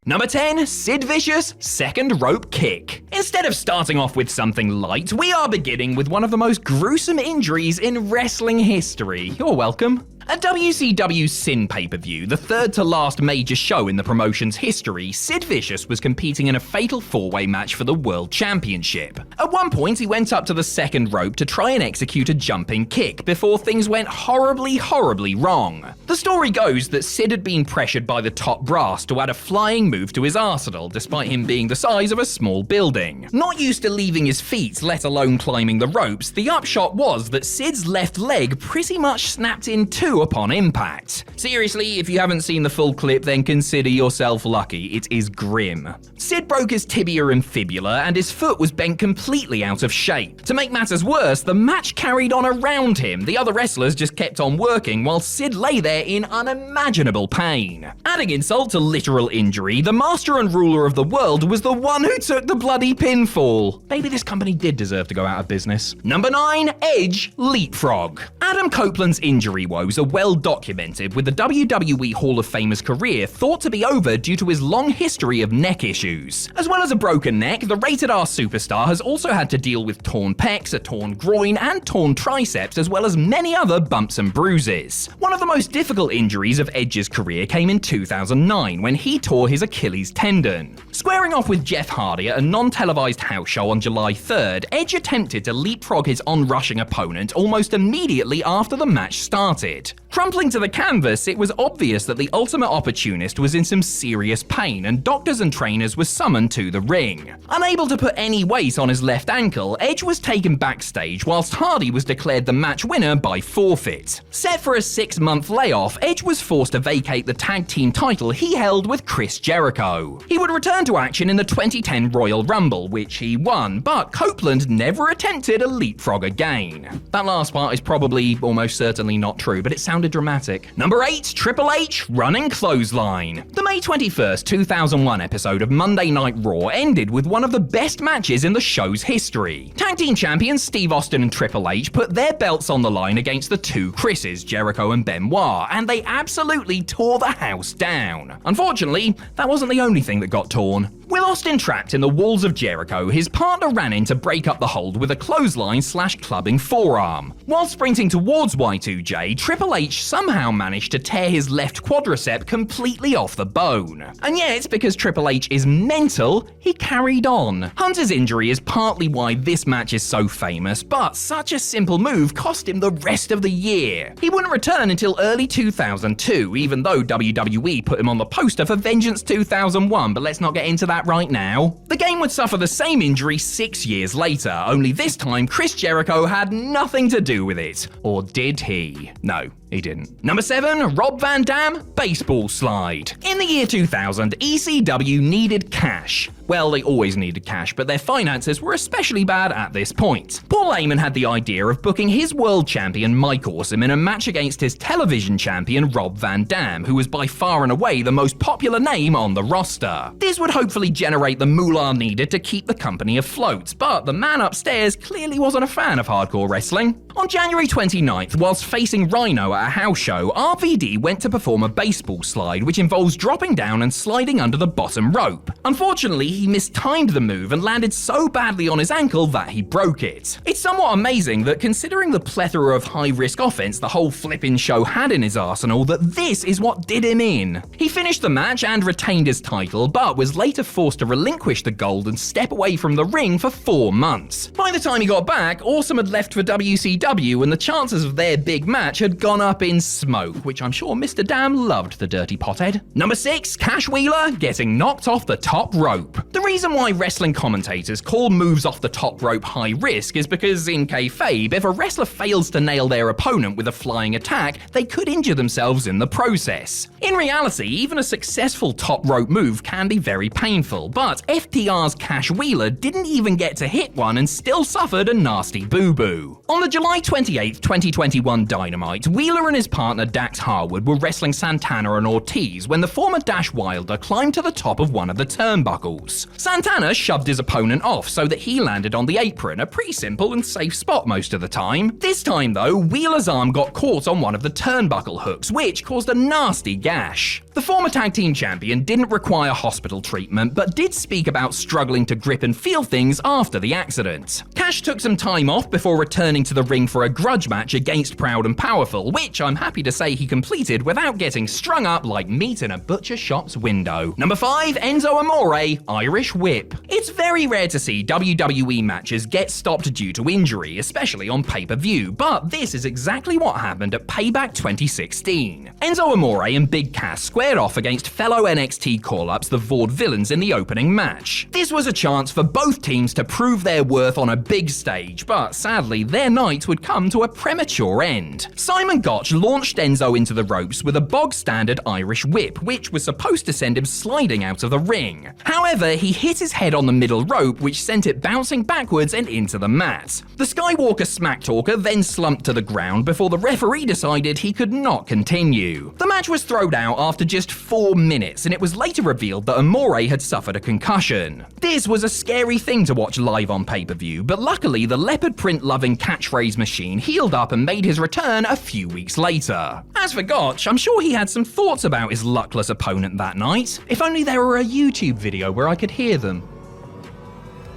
Number 10, Sid Vicious' second rope kick. Instead of starting off with something light, we are beginning with one of the most gruesome injuries in wrestling history. You're welcome. At WCW's Sin pay-per-view, the third to last major show in the promotion's history, Sid Vicious was competing in a fatal four-way match for the World Championship. At one point, he went up to the second rope to try and execute a jumping kick before things went horribly wrong. The story goes that Sid had been pressured by the top brass to add a flying move to his arsenal, despite him being the size of a small building. Not used to leaving his feet, let alone climbing the ropes, the upshot was that Sid's left leg pretty much snapped in two upon impact. Seriously, if you haven't seen the full clip, then consider yourself lucky. It is grim. Sid broke his tibia and fibula, and his foot was bent completely out of shape. To make matters worse, the match carried on around him. The other wrestlers just kept on working, while Sid lay there in unimaginable pain. Adding insult to literal injury, the master and ruler of the world was the one who took the bloody pinfall. Maybe this company did deserve to go out of business. Number 9, Edge Leapfrog. Adam Copeland's injury woes are well documented, with the WWE Hall of Famer's career thought to be over due to his long history of neck issues. As well as a broken neck, the rated R superstar has also had to deal with torn pecs, a torn groin, and torn triceps, as well as many other bumps and bruises. One of the most difficult injuries of Edge's career came in 2009, when he tore his Achilles tendon. Squaring off with Jeff Hardy at a non-televised house show on July 3rd, Edge attempted to leapfrog his on-rushing opponent almost immediately after the match started. Crumpling to the canvas, it was obvious that the ultimate opportunist was in some serious pain, and doctors and trainers were summoned to the ring. Unable to put any weight on his left ankle, Edge was taken backstage whilst Hardy was declared the match winner by forfeit. Set for a 6-month layoff, Edge was forced to vacate the tag team title he held with Chris Jericho. He would return to action in the 2010 Royal Rumble, which he won, but Copeland never attempted a leapfrog again. That last part is probably almost certainly not true, but it sounded dramatic. Number 8, Triple H Running Clothesline. The May 21st, 2001 episode of Monday Night Raw ended with one of the best matches in the show's history. Tag team champions Steve Austin and Triple H put their belts on the line against the two Chris's, Jericho and Benoit, and they absolutely tore the house down. Unfortunately, that wasn't the only thing that got torn. With Austin trapped in the walls of Jericho, his partner ran in to break up the hold with a clothesline/clubbing forearm. While sprinting towards Y2J, Triple H somehow managed to tear his left quadricep completely off the bone. And yet, because Triple H is mental, he carried on. Hunter's injury is partly why this match is so famous, but such a simple move cost him the rest of the year. He wouldn't return until early 2002, even though WWE put him on the poster for Vengeance 2001, but let's not get into that right now. The game would suffer the same injury 6 years later, only this time Chris Jericho had nothing to do with it. Or did he? No, he didn't. Number 7, Rob Van Dam Baseball Slide. In the year 2000, ECW needed cash. Well, they always needed cash, but their finances were especially bad at this point. Paul Heyman had the idea of booking his world champion Mike Awesome in a match against his television champion Rob Van Dam, who was by far and away the most popular name on the roster. This would hopefully generate the moolah needed to keep the company afloat, but the man upstairs clearly wasn't a fan of hardcore wrestling. On January 29th, whilst facing Rhino at a house show, RVD went to perform a baseball slide, which involves dropping down and sliding under the bottom rope. Unfortunately, he mistimed the move and landed so badly on his ankle that he broke it. It's somewhat amazing that, considering the plethora of high-risk offense the whole flipping show had in his arsenal, that this is what did him in. He finished the match and retained his title, but was later forced to relinquish the gold and step away from the ring for 4 months. By the time he got back, Awesome had left for WCW, and the chances of their big match had gone up in smoke, which I'm sure Mr. Dam loved, the dirty pothead. Number 6, Cash Wheeler getting knocked off the top rope. The reason why wrestling commentators call moves off the top rope high risk is because, in kayfabe, if a wrestler fails to nail their opponent with a flying attack, they could injure themselves in the process. In reality, even a successful top rope move can be very painful, but FTR's Cash Wheeler didn't even get to hit one and still suffered a nasty boo-boo. On the July 28, 2021 Dynamite, Wheeler and his partner Dax Harwood were wrestling Santana and Ortiz when the former Dash Wilder climbed to the top of one of the turnbuckles. Santana shoved his opponent off so that he landed on the apron, a pretty simple and safe spot most of the time. This time though, Wheeler's arm got caught on one of the turnbuckle hooks, which caused a nasty gash. The former tag team champion didn't require hospital treatment, but did speak about struggling to grip and feel things after the accident. Cash took some time off before returning to the ring for a grudge match against Proud and Powerful, which I'm happy to say he completed without getting strung up like meat in a butcher shop's window. Number 5, Enzo Amore, Irish Whip. It's very rare to see WWE matches get stopped due to injury, especially on pay-per-view, but this is exactly what happened at Payback 2016. Enzo Amore and Big Cass squared off against fellow NXT call-ups the Vaudevillains in the opening match. This was a chance for both teams to prove their worth on a big stage, but sadly their night would come to a premature end. Simon Gotch launched Enzo into the ropes with a bog-standard Irish Whip, which was supposed to send him sliding out of the ring. However, he hit his head on the middle rope, which sent it bouncing backwards and into the mat. The Skywalker smack talker then slumped to the ground before the referee decided he could not continue. The match was thrown out after just 4 minutes, and it was later revealed that Amore had suffered a concussion. This was a scary thing to watch live on pay-per-view, but luckily the leopard print-loving catchphrase machine healed up and made his return a few weeks later. As for Gotch, I'm sure he had some thoughts about his luckless opponent that night. If only there were a YouTube video where I could hear them.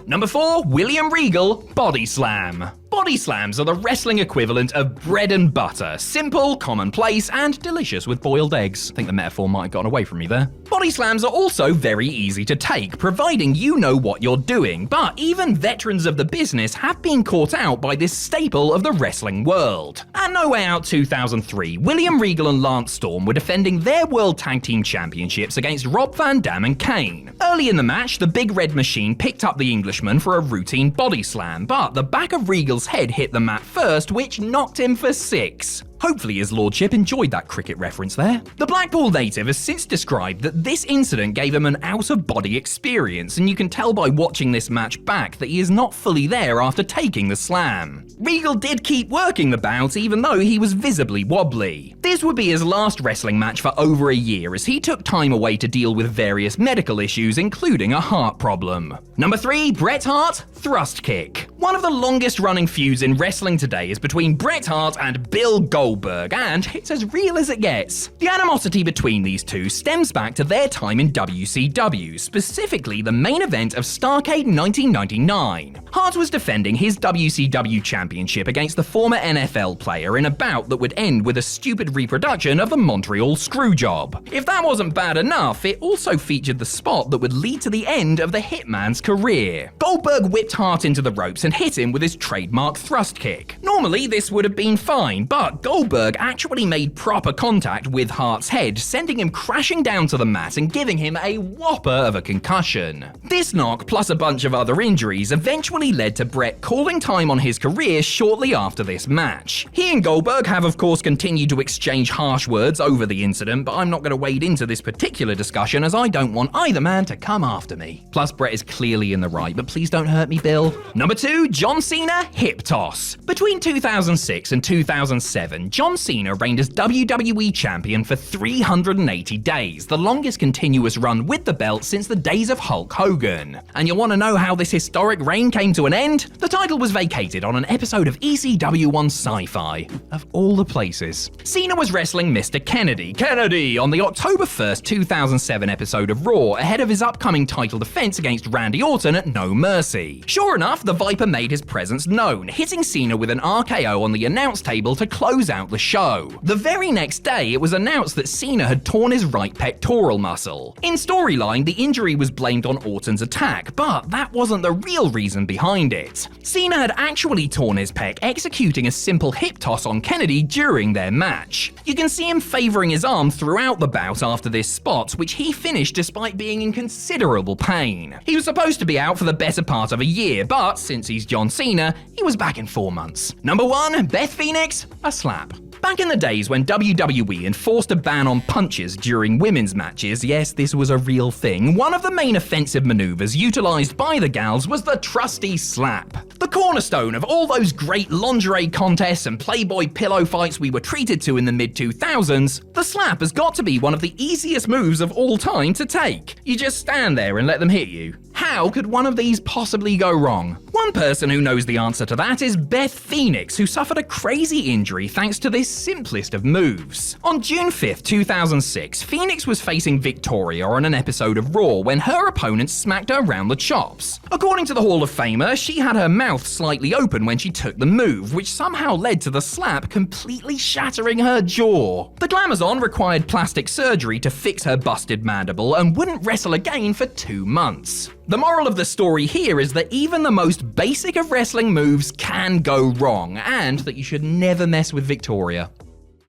Number 4, William Regal, Body Slam. Body slams are the wrestling equivalent of bread and butter. Simple, commonplace, and delicious with boiled eggs. I think the metaphor might have gotten away from me there. Body slams are also very easy to take, providing you know what you're doing. But even veterans of the business have been caught out by this staple of the wrestling world. At No Way Out 2003, William Regal and Lance Storm were defending their World Tag Team Championships against Rob Van Dam and Kane. Early in the match, the Big Red Machine picked up the Englishman for a routine body slam, but the back of Regal's head hit the mat first, which knocked him for 6. Hopefully his lordship enjoyed that cricket reference there. The Blackpool native has since described that this incident gave him an out-of-body experience, and you can tell by watching this match back that he is not fully there after taking the slam. Regal did keep working the bout even though he was visibly wobbly. This would be his last wrestling match for over a year as he took time away to deal with various medical issues, including a heart problem. Number 3, Bret Hart, Thrust Kick. One of the longest running feuds in wrestling today is between Bret Hart and Bill Goldberg, and it's as real as it gets. The animosity between these two stems back to their time in WCW, specifically the main event of Starrcade 1999. Hart was defending his WCW championship against the former NFL player in a bout that would end with a stupid reproduction of the Montreal Screwjob. If that wasn't bad enough, it also featured the spot that would lead to the end of the Hitman's career. Goldberg whipped Hart into the ropes and hit him with his trademark thrust kick. Normally this would have been fine, but Goldberg actually made proper contact with Hart's head, sending him crashing down to the mat and giving him a whopper of a concussion. This knock, plus a bunch of other injuries, eventually led to Bret calling time on his career shortly after this match. He and Goldberg have of course continued to exchange harsh words over the incident, but I'm not going to wade into this particular discussion as I don't want either man to come after me. Plus Bret is clearly in the right, but please don't hurt me, Bill. Number 2, John Cena, Hip Toss. Between 2006 and 2007, John Cena reigned as WWE Champion for 380 days, the longest continuous run with the belt since the days of Hulk Hogan. And you want to know how this historic reign came to an end? The title was vacated on an episode of ECW on Sci-Fi, of all the places. Cena was wrestling Mr. Kennedy on the October 1st, 2007 episode of Raw, ahead of his upcoming title defense against Randy Orton at No Mercy. Sure enough, the Viper made his presence known, hitting Cena with an RKO on the announce table to close out the show. The very next day, it was announced that Cena had torn his right pectoral muscle. In storyline, the injury was blamed on Orton's attack, but that wasn't the real reason behind it. Cena had actually torn his pec executing a simple hip toss on Kennedy during their match. You can see him favoring his arm throughout the bout after this spot, which he finished despite being in considerable pain. He was supposed to be out for the better part of a year, but since he's John Cena, he was back in 4 months. Number 1, Beth Phoenix, a slap. Back in the days when WWE enforced a ban on punches during women's matches, yes, this was a real thing, one of the main offensive maneuvers utilized by the gals was the trusty slap. The cornerstone of all those great lingerie contests and Playboy pillow fights we were treated to in the mid-2000s, the slap has got to be one of the easiest moves of all time to take. You just stand there and let them hit you. How could one of these possibly go wrong? One person who knows the answer to that is Beth Phoenix, who suffered a crazy injury thanks to this simplest of moves. On June 5th, 2006, Phoenix was facing Victoria on an episode of Raw when her opponent smacked her round the chops. According to the Hall of Famer, she had her mouth slightly open when she took the move, which somehow led to the slap completely shattering her jaw. The Glamazon required plastic surgery to fix her busted mandible and wouldn't wrestle again for 2 months. The moral of the story here is that even the most basic of wrestling moves can go wrong, and that you should never mess with Victoria.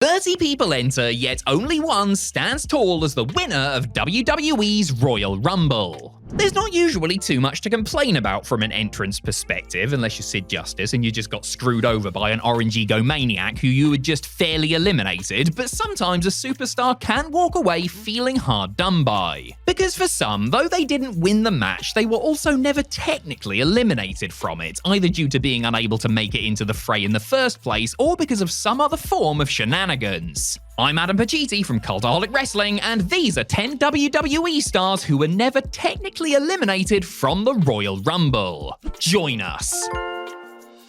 30 people enter, yet only one stands tall as the winner of WWE's Royal Rumble. There's not usually too much to complain about from an entrance perspective, unless you're Sid Justice and you just got screwed over by an orange egomaniac who you had just fairly eliminated, but sometimes a superstar can walk away feeling hard done by. Because for some, though they didn't win the match, they were also never technically eliminated from it, either due to being unable to make it into the fray in the first place, or because of some other form of shenanigans. I'm Adam Pacitti from Cultaholic Wrestling, and these are 10 WWE stars who were never technically eliminated from the Royal Rumble. Join us.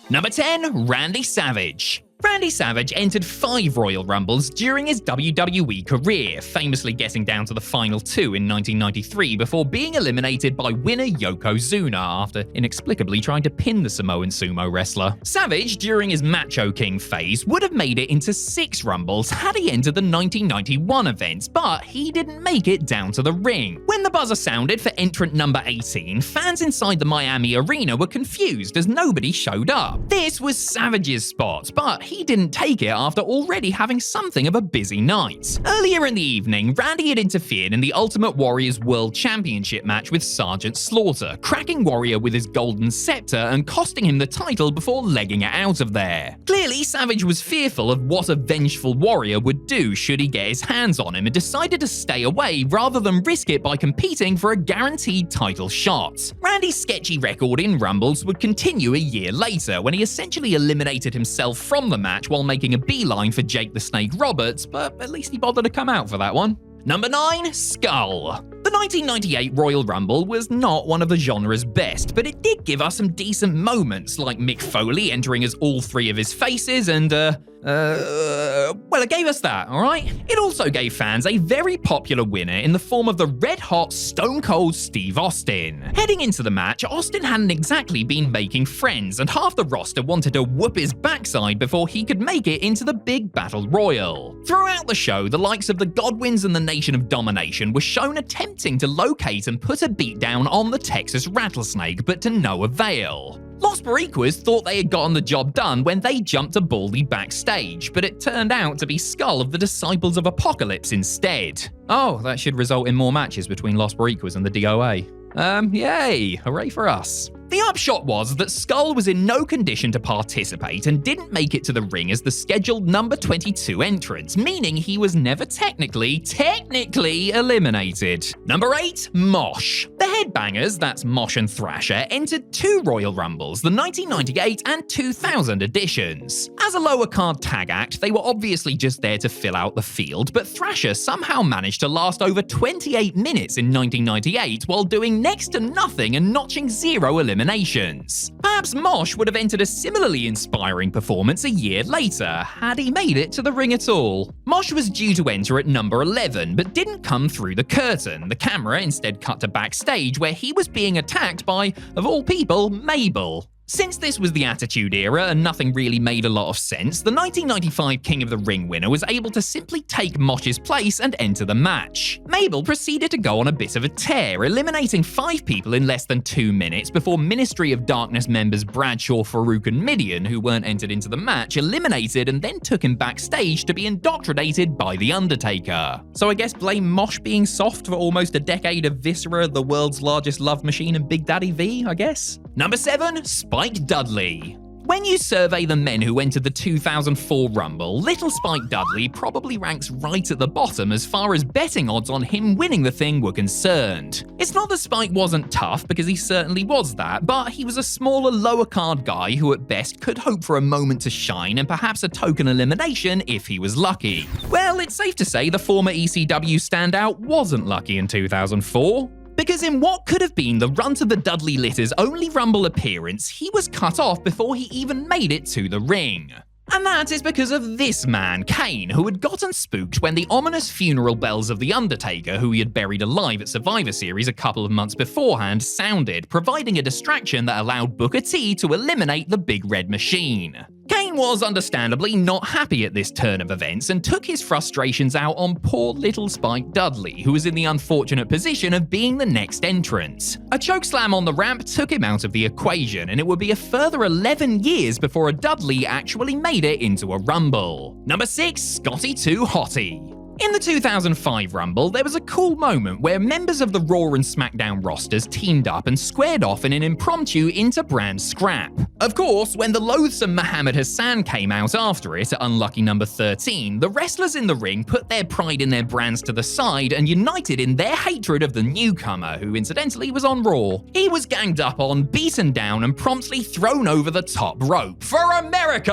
Number 10, Randy Savage. Randy Savage entered 5 Royal Rumbles during his WWE career, famously getting down to the final 2 in 1993 before being eliminated by winner Yokozuna after inexplicably trying to pin the Samoan sumo wrestler. Savage, during his Macho King phase, would have made it into 6 Rumbles had he entered the 1991 events, but he didn't make it down to the ring. When the buzzer sounded for entrant number 18, fans inside the Miami arena were confused as nobody showed up. This was Savage's spot, but he didn't take it after already having something of a busy night. Earlier in the evening, Randy had interfered in the Ultimate Warrior's World Championship match with Sergeant Slaughter, cracking Warrior with his golden scepter and costing him the title before legging it out of there. Clearly, Savage was fearful of what a vengeful Warrior would do should he get his hands on him and decided to stay away rather than risk it by competing for a guaranteed title shot. Randy's sketchy record in Rumbles would continue a year later when he essentially eliminated himself from the match while making a beeline for Jake the Snake Roberts, but at least he bothered to come out for that one. Number 9, Skull. The 1998 Royal Rumble was not one of the genre's best, but it did give us some decent moments, like Mick Foley entering as all 3 of his faces and, well, it gave us that, alright? It also gave fans a very popular winner in the form of the red-hot Stone Cold Steve Austin. Heading into the match, Austin hadn't exactly been making friends, and half the roster wanted to whoop his backside before he could make it into the big battle royal. Throughout the show, the likes of the Godwins and the Nation of Domination were shown attempting to locate and put a beat down on the Texas Rattlesnake, but to no avail. Los Boricuas thought they had gotten the job done when they jumped a baldy backstage, but it turned out to be Skull of the Disciples of Apocalypse instead. Oh, that should result in more matches between Los Boricuas and the DOA. Yay, hooray for us. The upshot was that Skull was in no condition to participate and didn't make it to the ring as the scheduled number 22 entrant, meaning he was never technically eliminated. Number 8, Mosh. The Headbangers, that's Mosh and Thrasher, entered 2 Royal Rumbles, the 1998 and 2000 editions. As a lower card tag act, they were obviously just there to fill out the field, but Thrasher somehow managed to last over 28 minutes in 1998 while doing next to nothing and notching 0 eliminations. Perhaps Mosh would have entered a similarly inspiring performance a year later, had he made it to the ring at all. Mosh was due to enter at number 11, but didn't come through the curtain. The camera instead cut to backstage where he was being attacked by, of all people, Mabel. Since this was the Attitude Era and nothing really made a lot of sense, the 1995 King of the Ring winner was able to simply take Mosh's place and enter the match. Mabel proceeded to go on a bit of a tear, eliminating 5 people in less than 2 minutes before Ministry of Darkness members Bradshaw, Farouk and Midian, who weren't entered into the match, eliminated and then took him backstage to be indoctrinated by The Undertaker. So I guess blame Mosh being soft for almost a decade of Viscera, the world's largest love machine, and Big Daddy V, I guess? Number 7. Spike Dudley. When you survey the men who entered the 2004 Rumble, little Spike Dudley probably ranks right at the bottom as far as betting odds on him winning the thing were concerned. It's not that Spike wasn't tough, because he certainly was that, but he was a smaller, lower card guy who at best could hope for a moment to shine and perhaps a token elimination if he was lucky. Well, it's safe to say the former ECW standout wasn't lucky in 2004. Because in what could have been the run to the Dudley Litter's only Rumble appearance, he was cut off before he even made it to the ring. And that is because of this man, Kane, who had gotten spooked when the ominous funeral bells of The Undertaker, who he had buried alive at Survivor Series a couple of months beforehand, sounded, providing a distraction that allowed Booker T to eliminate the Big Red Machine. Kane was understandably not happy at this turn of events and took his frustrations out on poor little Spike Dudley, who was in the unfortunate position of being the next entrant. A chokeslam on the ramp took him out of the equation, and it would be a further 11 years before a Dudley actually made it into a Rumble. Number 6. Scotty 2 Hottie. In the 2005 Rumble, there was a cool moment where members of the Raw and SmackDown rosters teamed up and squared off in an impromptu inter-brand scrap. Of course, when the loathsome Muhammad Hassan came out after it at unlucky number 13, the wrestlers in the ring put their pride in their brands to the side and united in their hatred of the newcomer, who incidentally was on Raw. He was ganged up on, beaten down, and promptly thrown over the top rope. For America!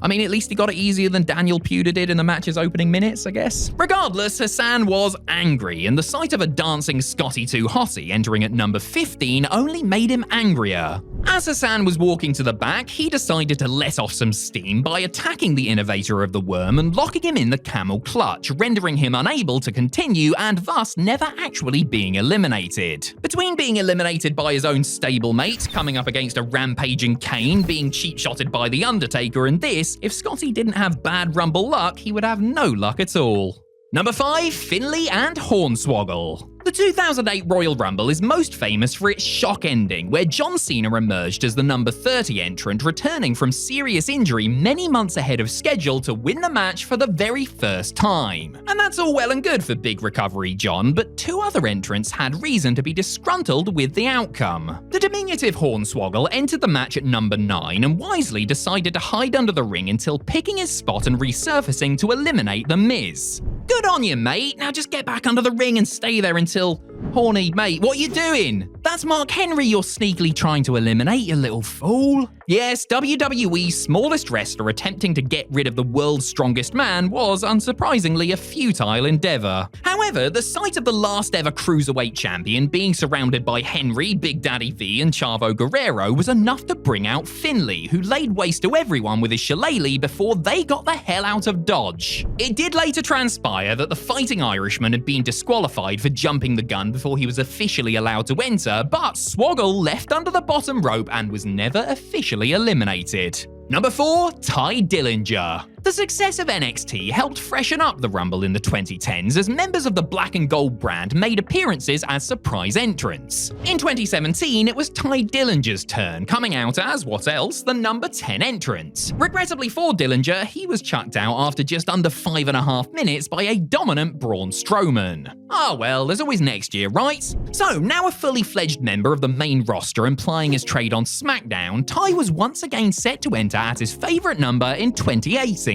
I mean, at least he got it easier than Daniel Puder did in the match's opening minutes, I guess. Regardless, Hassan was angry, and the sight of a dancing Scotty 2 Hottie entering at number 15 only made him angrier. As Hassan was walking to the back, he decided to let off some steam by attacking the innovator of the worm and locking him in the camel clutch, rendering him unable to continue and thus never actually being eliminated. Between being eliminated by his own stablemate, coming up against a rampaging Kane, being cheap-shotted by The Undertaker, and this, if Scotty didn't have bad Rumble luck, he would have no luck at all. Number 5. Finlay and Hornswoggle. The 2008 Royal Rumble is most famous for its shock ending, where John Cena emerged as the number 30 entrant, returning from serious injury many months ahead of schedule to win the match for the very first time. And that's all well and good for Big Recovery John, but 2 other entrants had reason to be disgruntled with the outcome. The diminutive Hornswoggle entered the match at number 9 and wisely decided to hide under the ring until picking his spot and resurfacing to eliminate The Miz. Good on you, mate. Now just get back under the ring and stay there until... Horny, mate, what are you doing? That's Mark Henry you're sneakily trying to eliminate, you little fool. Yes, WWE's smallest wrestler attempting to get rid of the world's strongest man was, unsurprisingly, a futile endeavor. However, the sight of the last ever Cruiserweight champion being surrounded by Henry, Big Daddy V, and Chavo Guerrero was enough to bring out Finlay, who laid waste to everyone with his shillelagh before they got the hell out of Dodge. It did later transpire that the Fighting Irishman had been disqualified for jumping the gun before he was officially allowed to enter, but Swoggle left under the bottom rope and was never officially eliminated. Number 4. Ty Dillinger. The success of NXT helped freshen up the Rumble in the 2010s as members of the Black and Gold brand made appearances as surprise entrants. In 2017, it was Ty Dillinger's turn, coming out as, what else, the number 10 entrant. Regrettably for Dillinger, he was chucked out after just under 5.5 minutes by a dominant Braun Strowman. Ah well, there's always next year, right? So, now a fully fledged member of the main roster and plying his trade on SmackDown, Ty was once again set to enter at his favourite number in 2018.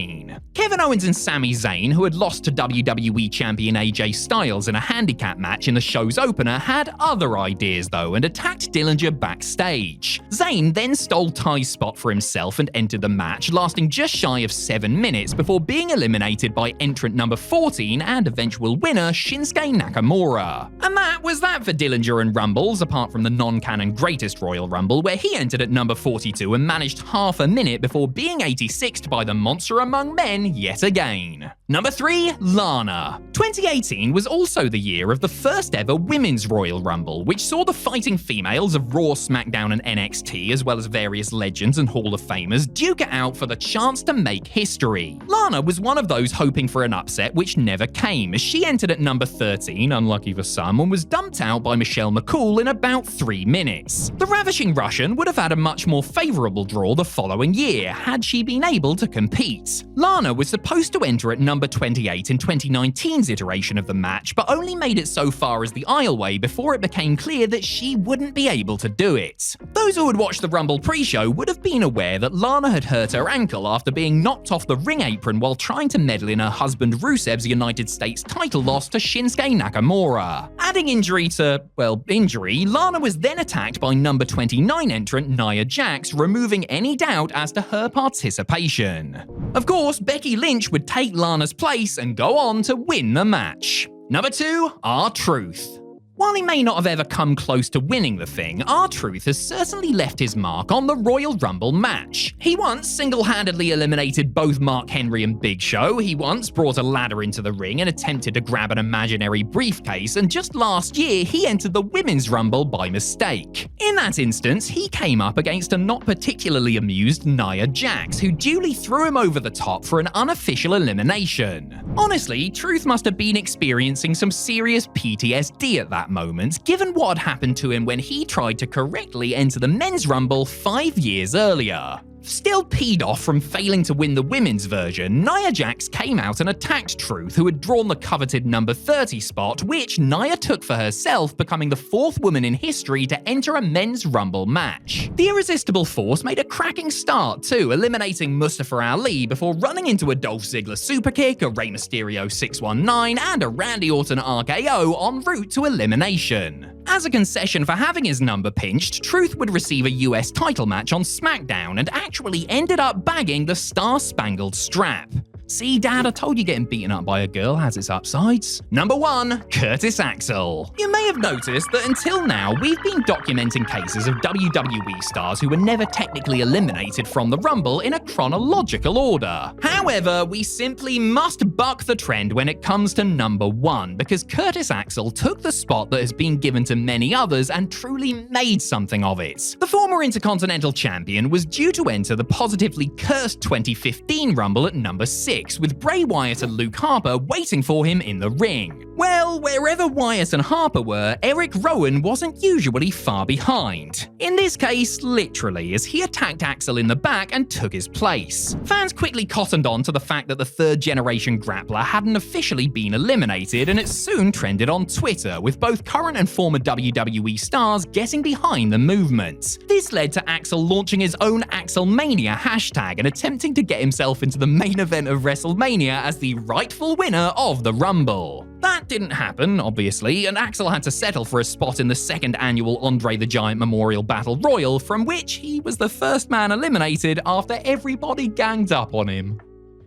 Kevin Owens and Sami Zayn, who had lost to WWE champion AJ Styles in a handicap match in the show's opener, had other ideas though and attacked Dillinger backstage. Zayn then stole Ty's spot for himself and entered the match, lasting just shy of 7 minutes before being eliminated by entrant number 14 and eventual winner Shinsuke Nakamura. And that was that for Dillinger and Rumbles, apart from the non-canon Greatest Royal Rumble, where he entered at number 42 and managed half a minute before being 86'd by the monster among men yet again. Number 3. Lana. 2018 was also the year of the first ever Women's Royal Rumble, which saw the fighting females of Raw, SmackDown, and NXT, as well as various legends and Hall of Famers, duke it out for the chance to make history. Lana was one of those hoping for an upset, which never came, as she entered at number 13, unlucky for some, and was dumped out by Michelle McCool in about 3 minutes. The ravishing Russian would have had a much more favourable draw the following year, had she been able to compete. Lana was supposed to enter at number 28 in 2019's iteration of the match, but only made it so far as the aisleway before it became clear that she wouldn't be able to do it. Those who had watched the Rumble pre-show would have been aware that Lana had hurt her ankle after being knocked off the ring apron while trying to meddle in her husband Rusev's United States title loss to Shinsuke Nakamura. Adding injury to, well, injury, Lana was then attacked by number 29 entrant Nia Jax, removing any doubt as to her participation. Of course, Becky Lynch would take Lana's place and go on to win the match. Number 2, R-Truth. While he may not have ever come close to winning the thing, R-Truth has certainly left his mark on the Royal Rumble match. He once single-handedly eliminated both Mark Henry and Big Show, he once brought a ladder into the ring and attempted to grab an imaginary briefcase, and just last year he entered the Women's Rumble by mistake. In that instance, he came up against a not particularly amused Nia Jax, who duly threw him over the top for an unofficial elimination. Honestly, Truth must have been experiencing some serious PTSD at that moment, given what had happened to him when he tried to correctly enter the Men's Rumble 5 years earlier. Still peed off from failing to win the women's version, Nia Jax came out and attacked Truth, who had drawn the coveted number 30 spot, which Nia took for herself, becoming the 4th woman in history to enter a Men's Rumble match. The Irresistible Force made a cracking start too, eliminating Mustafa Ali before running into a Dolph Ziggler superkick, a Rey Mysterio 619, and a Randy Orton RKO en route to elimination. As a concession for having his number pinched, Truth would receive a US title match on SmackDown and actually ended up bagging the Star-Spangled Strap. See, Dad, I told you getting beaten up by a girl has its upsides. Number 1, Curtis Axel. You may have noticed that until now, we've been documenting cases of WWE stars who were never technically eliminated from the Rumble in a chronological order. However, we simply must buck the trend when it comes to number 1, because Curtis Axel took the spot that has been given to many others and truly made something of it. The former Intercontinental Champion was due to enter the positively cursed 2015 Rumble at number 6, with Bray Wyatt and Luke Harper waiting for him in the ring. Well, wherever Wyatt and Harper were, Eric Rowan wasn't usually far behind. In this case, literally, as he attacked Axel in the back and took his place. Fans quickly cottoned on to the fact that the 3rd generation grappler hadn't officially been eliminated, and it soon trended on Twitter, with both current and former WWE stars getting behind the movement. This led to Axel launching his own Axelmania hashtag and attempting to get himself into the main event of WrestleMania as the rightful winner of the Rumble. That didn't happen, obviously, and Axel had to settle for a spot in the 2nd annual Andre the Giant Memorial Battle Royal, from which he was the first man eliminated after everybody ganged up on him.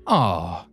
Ah.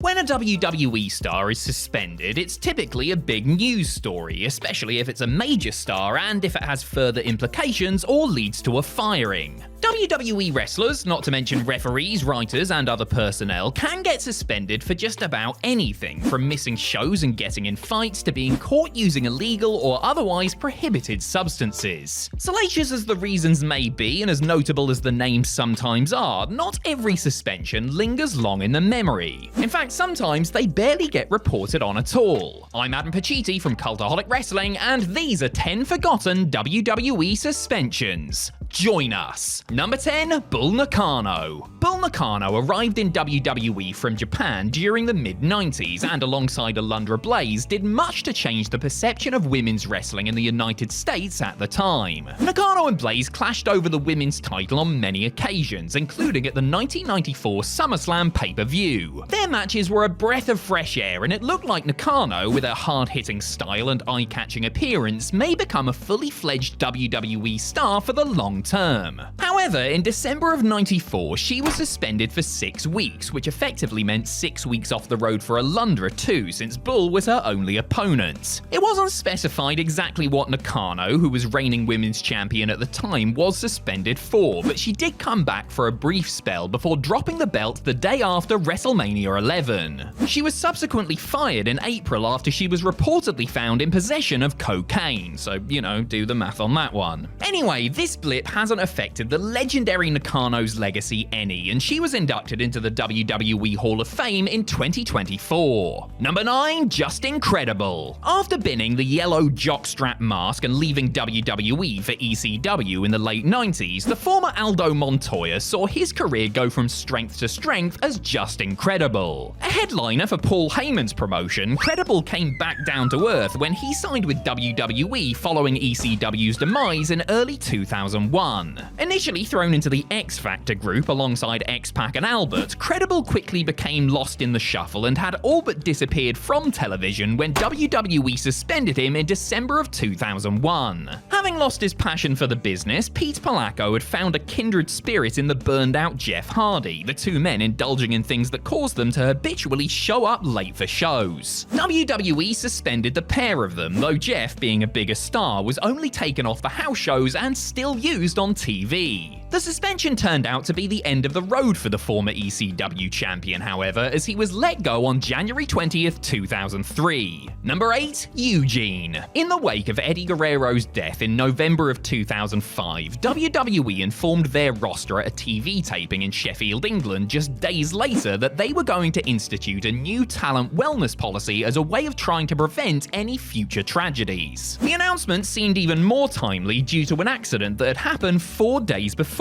When a WWE star is suspended, it's typically a big news story, especially if it's a major star and if it has further implications or leads to a firing. WWE wrestlers, not to mention referees, writers, and other personnel, can get suspended for just about anything, from missing shows and getting in fights to being caught using illegal or otherwise prohibited substances. Salacious as the reasons may be, and as notable as the names sometimes are, not every suspension lingers long in the memory. In fact, sometimes they barely get reported on at all. I'm Adam Pacitti from Cultaholic Wrestling, and these are 10 forgotten WWE suspensions. Join us. Number 10, Bull Nakano. Bull Nakano arrived in WWE from Japan during the mid-90s and alongside Alundra Blaze did much to change the perception of women's wrestling in the United States at the time. Nakano and Blaze clashed over the women's title on many occasions, including at the 1994 SummerSlam pay-per-view. Their matches were a breath of fresh air, and it looked like Nakano, with her hard-hitting style and eye-catching appearance, may become a fully fledged WWE star for the long long term. However, in December of '94, she was suspended for 6 weeks, which effectively meant 6 weeks off the road for Alundra too, since Bull was her only opponent. It wasn't specified exactly what Nakano, who was reigning women's champion at the time, was suspended for, but she did come back for a brief spell before dropping the belt the day after WrestleMania 11. She was subsequently fired in April after she was reportedly found in possession of cocaine, so, you know, do the math on that one. Anyway, this blip hasn't affected the legendary Nakano's legacy any, and she was inducted into the WWE Hall of Fame in 2024. Number 9, Just Incredible. After binning the yellow jockstrap mask and leaving WWE for ECW in the late 90s, the former Aldo Montoya saw his career go from strength to strength as Just Incredible. A headliner for Paul Heyman's promotion, Credible came back down to earth when he signed with WWE following ECW's demise in early 2001. Initially thrown into the X Factor group alongside X-Pac and Albert, Credible quickly became lost in the shuffle and had all but disappeared from television when WWE suspended him in December of 2001. Having lost his passion for the business, Pete Polacco had found a kindred spirit in the burned-out Jeff Hardy, the two men indulging in things that caused them to habitually show up late for shows. WWE suspended the pair of them, though Jeff, being a bigger star, was only taken off the house shows and still used on TV. The suspension turned out to be the end of the road for the former ECW champion, however, as he was let go on January 20th, 2003. Number 8, Eugene. In the wake of Eddie Guerrero's death in November of 2005, WWE informed their roster at a TV taping in Sheffield, England just days later that they were going to institute a new talent wellness policy as a way of trying to prevent any future tragedies. The announcement seemed even more timely due to an accident that had happened 4 days beforehand.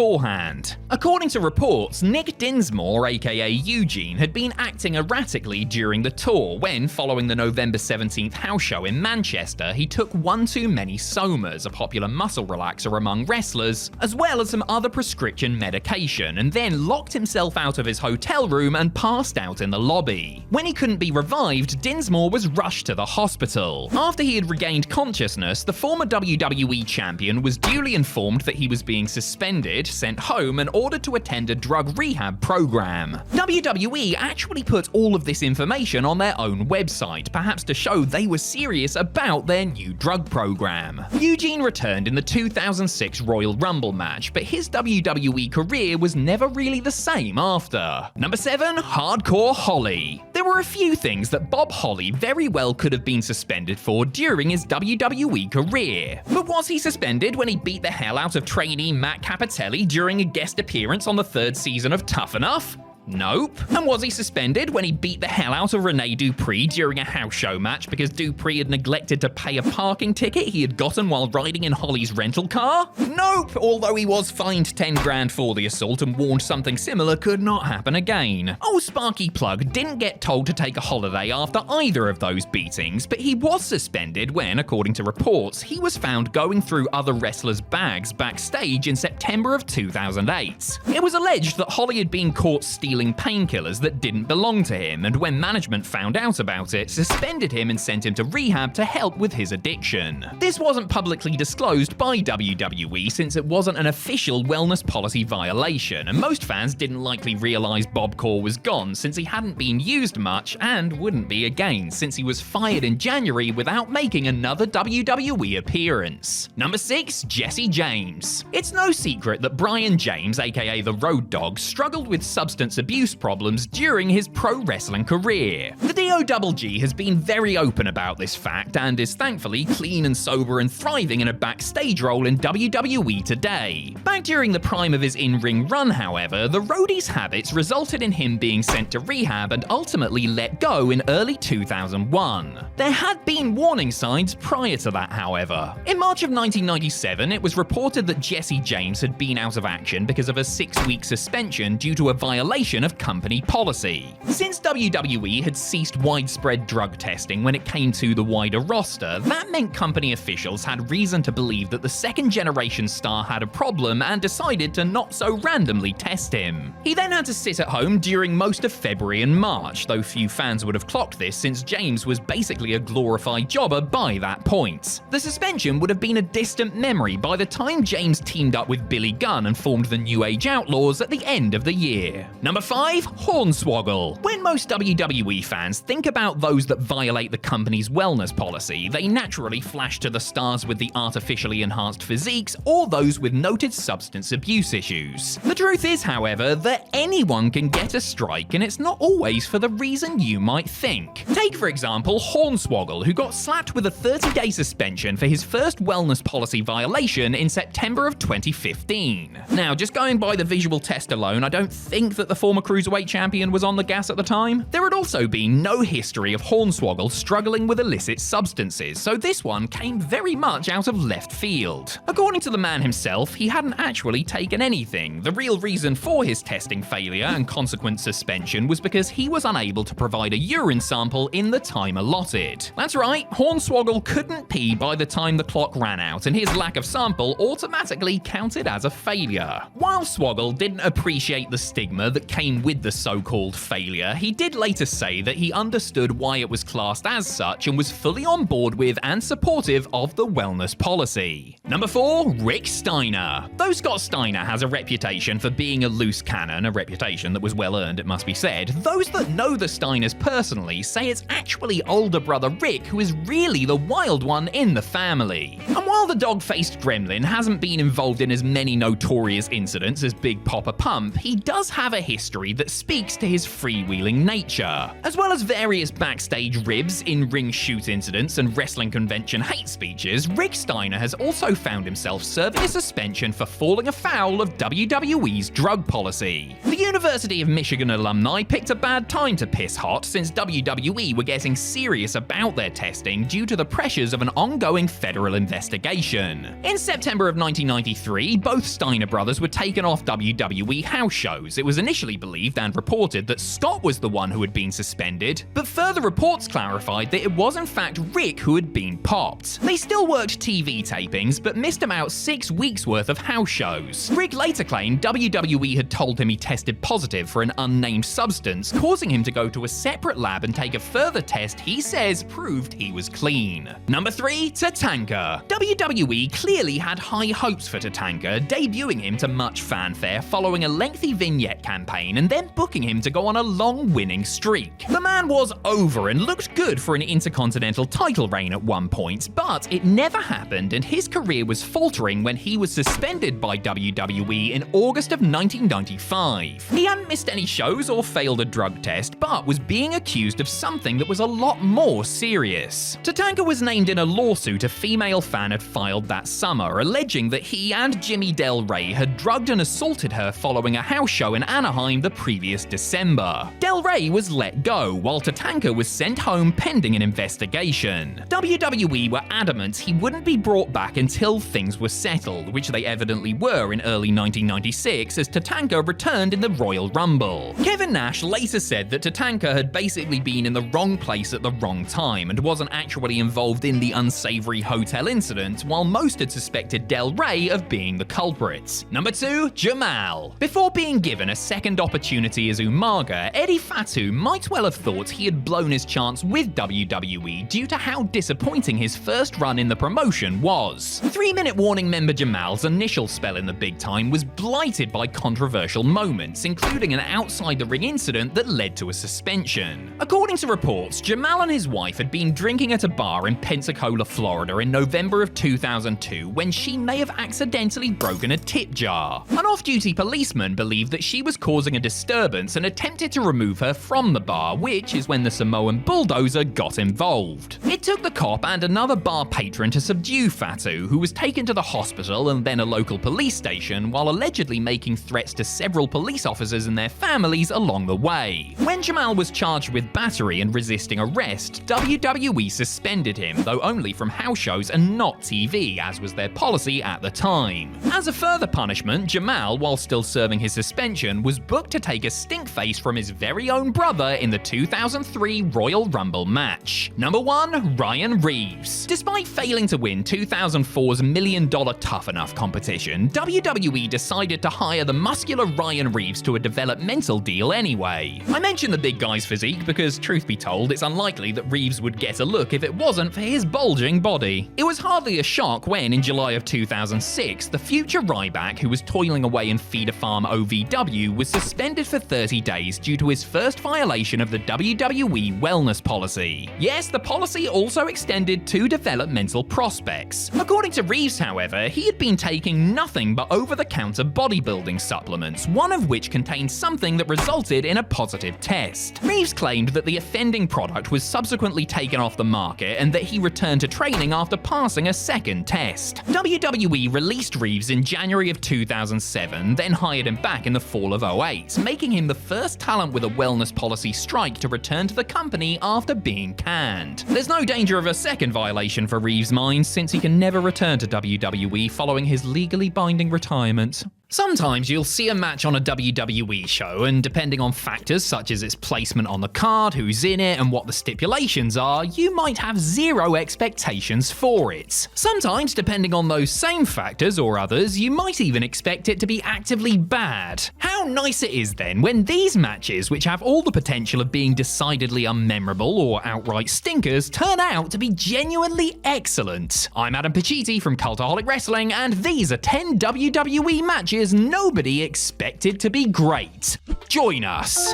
According to reports, Nick Dinsmore, aka Eugene, had been acting erratically during the tour when, following the November 17th house show in Manchester, he took one too many Somas, a popular muscle relaxer among wrestlers, as well as some other prescription medication, and then locked himself out of his hotel room and passed out in the lobby. When he couldn't be revived, Dinsmore was rushed to the hospital. After he had regained consciousness, the former WWE champion was duly informed that he was being suspended, sent home, and ordered to attend a drug rehab program. WWE actually put all of this information on their own website, perhaps to show they were serious about their new drug program. Eugene returned in the 2006 Royal Rumble match, but his WWE career was never really the same after. Number 7, Hardcore Holly. There were a few things that Bob Holly very well could have been suspended for during his WWE career. But was he suspended when he beat the hell out of trainee Matt Cappotelli during a guest appearance on the 3rd season of Tough Enough? Nope. And was he suspended when he beat the hell out of Rene Dupree during a house show match because Dupree had neglected to pay a parking ticket he had gotten while riding in Holly's rental car? Nope, although he was fined 10 grand for the assault and warned something similar could not happen again. Old Sparky Plug didn't get told to take a holiday after either of those beatings, but he was suspended when, according to reports, he was found going through other wrestlers' bags backstage in September of 2008. It was alleged that Holly had been caught stealing painkillers that didn't belong to him, and when management found out about it, suspended him and sent him to rehab to help with his addiction. This wasn't publicly disclosed by WWE since it wasn't an official wellness policy violation, and most fans didn't likely realize Bob Core was gone since he hadn't been used much and wouldn't be again since he was fired in January without making another WWE appearance. Number 6, Jesse James. It's no secret that Brian James, aka the Road Dogg, struggled with substance abuse problems during his pro wrestling career. The DOGG has been very open about this fact and is thankfully clean and sober and thriving in a backstage role in WWE today. Back during the prime of his in-ring run, however, the roadie's habits resulted in him being sent to rehab and ultimately let go in early 2001. There had been warning signs prior to that, however. In March of 1997, it was reported that Jesse James had been out of action because of a 6-week suspension due to a violation violation of company policy. Since WWE had ceased widespread drug testing when it came to the wider roster, that meant company officials had reason to believe that the second-generation star had a problem and decided to not so randomly test him. He then had to sit at home during most of February and March, though few fans would have clocked this since James was basically a glorified jobber by that point. The suspension would have been a distant memory by the time James teamed up with Billy Gunn and formed the New Age Outlaws at the end of the year. Number 5. Hornswoggle. When most WWE fans think about those that violate the company's wellness policy, they naturally flash to the stars with the artificially enhanced physiques or those with noted substance abuse issues. The truth is, however, that anyone can get a strike, and it's not always for the reason you might think. Take, for example, Hornswoggle, who got slapped with a 30-day suspension for his first wellness policy violation in September of 2015. Now, just going by the visual test alone, I don't think that the former Cruiserweight champion was on the gas at the time. There had also been no history of Hornswoggle struggling with illicit substances, so this one came very much out of left field. According to the man himself, he hadn't actually taken anything. The real reason for his testing failure and consequent suspension was because he was unable to provide a urine sample in the time allotted. That's right, Hornswoggle couldn't pee by the time the clock ran out, and his lack of sample automatically counted as a failure. While Swoggle didn't appreciate the stigma that came with the so-called failure, he did later say that he understood why it was classed as such and was fully on board with and supportive of the wellness policy. Number 4. Rick Steiner. Though Scott Steiner has a reputation for being a loose cannon, a reputation that was well earned, it must be said, those that know the Steiners personally say it's actually older brother Rick who is really the wild one in the family. And while the dog-faced gremlin hasn't been involved in as many notorious incidents as Big Papa Pump, he does have a history that speaks to his freewheeling nature. As well as various backstage ribs, in-ring shoot incidents, and wrestling convention hate speeches, Rick Steiner has also found himself serving a suspension for falling afoul of WWE's drug policy. The University of Michigan alumni picked a bad time to piss hot since WWE were getting serious about their testing due to the pressures of an ongoing federal investigation. In September of 1993, both Steiner brothers were taken off WWE house shows. It was initially believed and reported that Scott was the one who had been suspended, but further reports clarified that it was in fact Rick who had been popped. They still worked TV tapings, but missed about 6 weeks worth of house shows. Rick later claimed WWE had told him he tested positive for an unnamed substance, causing him to go to a separate lab and take a further test he says proved he was clean. Number 3. Tatanka. WWE clearly had high hopes for Tatanka, debuting him to much fanfare following a lengthy vignette campaign and then booking him to go on a long winning streak. The man was over and looked good for an Intercontinental title reign at one point, but it never happened and his career was faltering when he was suspended by WWE in August of 1995. He hadn't missed any shows or failed a drug test, but was being accused of something that was a lot more serious. Tatanka was named in a lawsuit a female fan had filed that summer, alleging that he and Jimmy Del Rey had drugged and assaulted her following a house show in Anaheim the previous December. Del Rey was let go, while Tatanka was sent home pending an investigation. WWE were adamant he wouldn't be brought back until things were settled, which they evidently were in early 1996 as Tatanka returned in the Royal Rumble. Kevin Nash later said that Tatanka had basically been in the wrong place at the wrong time and wasn't actually involved in the unsavory hotel incident, while most had suspected Del Rey of being the culprit. Number 2. Jamal. Before being given a second opportunity as Umaga, Eddie Fatu might well have thought he had blown his chance with WWE due to how disappointing his first run in the promotion was. 3-Minute Warning member Jamal's initial spell in the big time was blighted by controversial moments, including an outside-the-ring incident that led to a suspension. According to reports, Jamal and his wife had been drinking at a bar in Pensacola, Florida in November of 2002 when she may have accidentally broken a tip jar. An off-duty policeman believed that she was causing a disturbance and attempted to remove her from the bar, which is when the Samoan bulldozer got involved. It took the cop and another bar patron to subdue Fatu, who was taken to the hospital and then a local police station, while allegedly making threats to several police officers and their families along the way. When Jamal was charged with battery and resisting arrest, WWE suspended him, though only from house shows and not TV, as was their policy at the time. As a further punishment, Jamal, while still serving his suspension, was booked booked to take a stink face from his very own brother in the 2003 Royal Rumble match. Number 1. Ryan Reeves. Despite failing to win 2004's $1 million Tough Enough competition, WWE decided to hire the muscular Ryan Reeves to a developmental deal anyway. I mention the big guy's physique because, truth be told, it's unlikely that Reeves would get a look if it wasn't for his bulging body. It was hardly a shock when, in July of 2006, the future Ryback, who was toiling away in Feeder Farm OVW, was suspended for 30 days due to his first violation of the WWE wellness policy. Yes, the policy also extended to developmental prospects. According to Reeves, however, he had been taking nothing but over-the-counter bodybuilding supplements, one of which contained something that resulted in a positive test. Reeves claimed that the offending product was subsequently taken off the market and that he returned to training after passing a second test. WWE released Reeves in January of 2007, then hired him back in the fall of 2008, making him the first talent with a wellness policy strike to return to the company after being canned. There's no danger of a second violation for Reeves' mind, since he can never return to WWE following his legally binding retirement. Sometimes you'll see a match on a WWE show, and depending on factors such as its placement on the card, who's in it, and what the stipulations are, you might have zero expectations for it. Sometimes, depending on those same factors or others, you might even expect it to be actively bad. How nice it is then when these matches, which have all the potential of being decidedly unmemorable or outright stinkers, turn out to be genuinely excellent. I'm Adam Pacitti from Cultaholic Wrestling, and these are 10 WWE matches nobody expected to be great. Join us.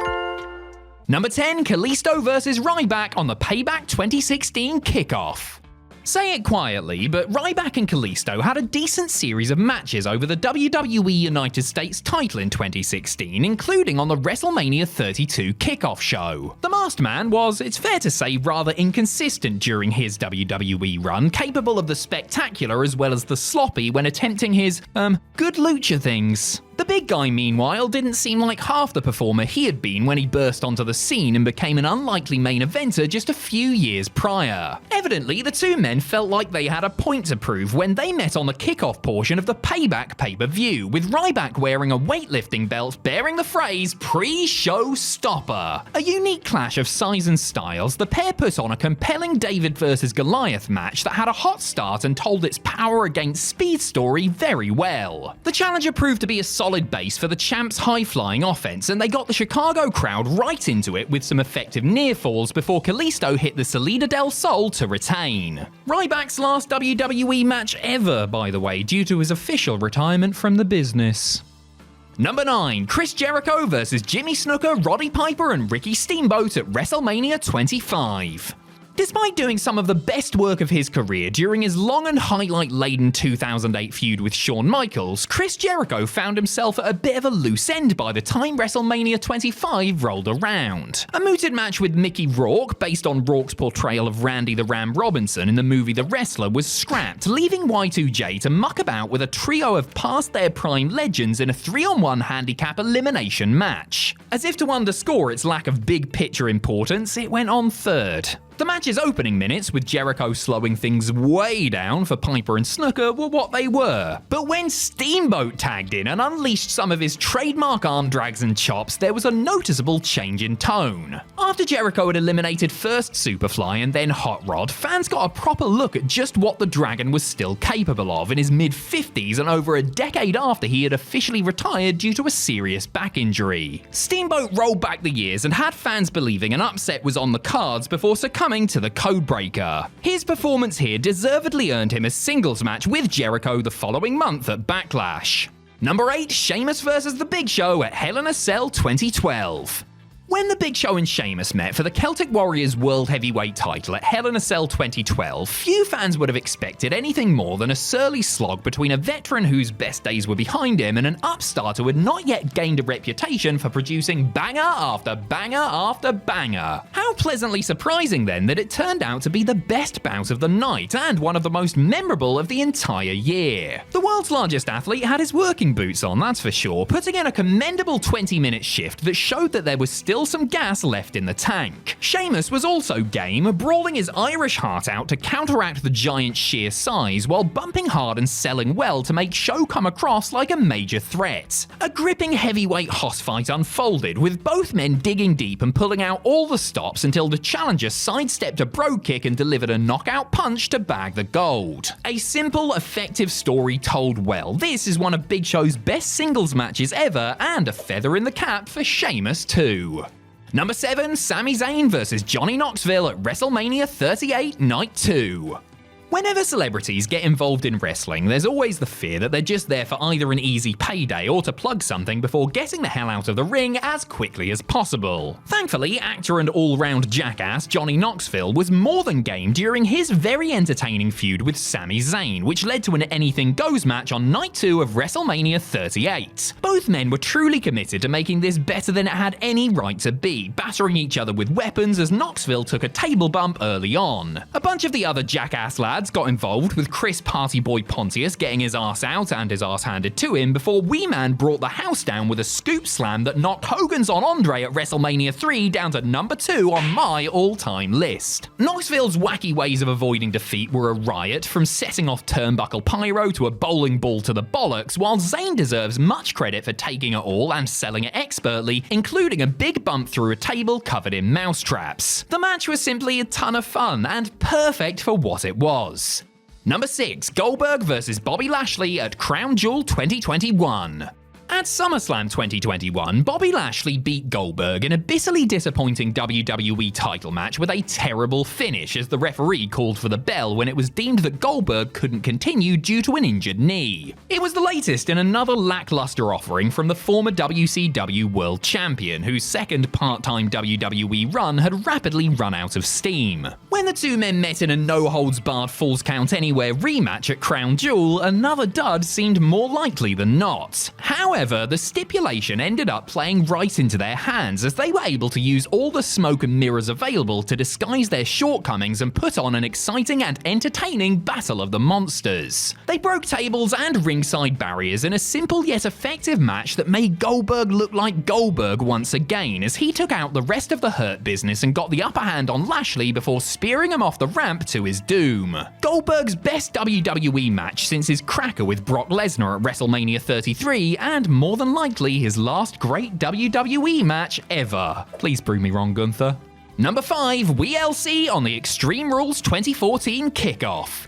Number 10, Kalisto vs. Ryback on the Payback 2016 kickoff. Say it quietly, but Ryback and Kalisto had a decent series of matches over the WWE United States title in 2016, including on the WrestleMania 32 kickoff show. The Masked Man was, it's fair to say, rather inconsistent during his WWE run, capable of the spectacular as well as the sloppy when attempting his, good lucha things. The big guy, meanwhile, didn't seem like half the performer he had been when he burst onto the scene and became an unlikely main eventer just a few years prior. Evidently, the two men felt like they had a point to prove when they met on the kickoff portion of the Payback pay-per-view, with Ryback wearing a weightlifting belt bearing the phrase "Pre-Show Stopper." A unique clash of size and styles, the pair put on a compelling David vs. Goliath match that had a hot start and told its power against speed story very well. The challenger proved to be a solid base for the champ's high-flying offense, and they got the Chicago crowd right into it with some effective near falls before Kalisto hit the Salida del Sol to retain. Ryback's last WWE match ever, by the way, due to his official retirement from the business. Number 9, Chris Jericho vs. Jimmy Snuka, Roddy Piper, and Ricky Steamboat at WrestleMania 25. Despite doing some of the best work of his career during his long and highlight-laden 2008 feud with Shawn Michaels, Chris Jericho found himself at a bit of a loose end by the time WrestleMania 25 rolled around. A mooted match with Mickey Rourke, based on Rourke's portrayal of Randy the Ram Robinson in the movie The Wrestler, was scrapped, leaving Y2J to muck about with a trio of past their prime legends in a 3-on-1 handicap elimination match. As if to underscore its lack of big-picture importance, it went on third. The match's opening minutes, with Jericho slowing things way down for Piper and Snuka, were what they were. But when Steamboat tagged in and unleashed some of his trademark arm drags and chops, there was a noticeable change in tone. After Jericho had eliminated first Superfly and then Hot Rod, fans got a proper look at just what the Dragon was still capable of in his mid-50s and over a decade after he had officially retired due to a serious back injury. Steamboat rolled back the years and had fans believing an upset was on the cards before succumbing to the Codebreaker. His performance here deservedly earned him a singles match with Jericho the following month at Backlash. Number 8, Sheamus vs. The Big Show at Hell in a Cell 2012. When the Big Show and Sheamus met for the Celtic Warriors World Heavyweight title at Hell in a Cell 2012, few fans would have expected anything more than a surly slog between a veteran whose best days were behind him and an upstart who had not yet gained a reputation for producing banger after banger after banger. How pleasantly surprising then that it turned out to be the best bout of the night and one of the most memorable of the entire year. The world's largest athlete had his working boots on, that's for sure, putting in a commendable 20-minute shift that showed that there was still still some gas left in the tank. Sheamus was also game, brawling his Irish heart out to counteract the giant's sheer size while bumping hard and selling well to make Show come across like a major threat. A gripping heavyweight hoss fight unfolded, with both men digging deep and pulling out all the stops until the challenger sidestepped a bro kick and delivered a knockout punch to bag the gold. A simple, effective story told well. This is one of Big Show's best singles matches ever, and a feather in the cap for Sheamus too. Number 7, Sami Zayn vs Johnny Knoxville at WrestleMania 38 Night 2. Whenever celebrities get involved in wrestling, there's always the fear that they're just there for either an easy payday or to plug something before getting the hell out of the ring as quickly as possible. Thankfully, actor and all-round jackass Johnny Knoxville was more than game during his very entertaining feud with Sami Zayn, which led to an Anything Goes match on Night 2 of WrestleMania 38. Both men were truly committed to making this better than it had any right to be, battering each other with weapons as Knoxville took a table bump early on. A bunch of the other jackass lads got involved, with Chris Party Boy Pontius getting his ass out and his ass handed to him before Wee Man brought the house down with a scoop slam that knocked Hogan's on Andre at WrestleMania 3 down to number 2 on my all-time list. Knoxville's wacky ways of avoiding defeat were a riot, from setting off turnbuckle pyro to a bowling ball to the bollocks, while Zayn deserves much credit for taking it all and selling it expertly, including a big bump through a table covered in mousetraps. The match was simply a ton of fun and perfect for what it was. Number 6, Goldberg vs Bobby Lashley at Crown Jewel 2021. At SummerSlam 2021, Bobby Lashley beat Goldberg in a bitterly disappointing WWE title match with a terrible finish, as the referee called for the bell when it was deemed that Goldberg couldn't continue due to an injured knee. It was the latest in another lackluster offering from the former WCW World Champion, whose second part-time WWE run had rapidly run out of steam. When the two men met in a no-holds-barred Falls Count Anywhere rematch at Crown Jewel, another dud seemed more likely than not. However, the stipulation ended up playing right into their hands, as they were able to use all the smoke and mirrors available to disguise their shortcomings and put on an exciting and entertaining battle of the monsters. They broke tables and ringside barriers in a simple yet effective match that made Goldberg look like Goldberg once again, as he took out the rest of the Hurt Business and got the upper hand on Lashley before spearing him off the ramp to his doom. Goldberg's best WWE match since his cracker with Brock Lesnar at WrestleMania 33, and more than likely his last great WWE match ever. Please prove me wrong, Gunther. Number 5, WLC on the Extreme Rules 2014 kickoff.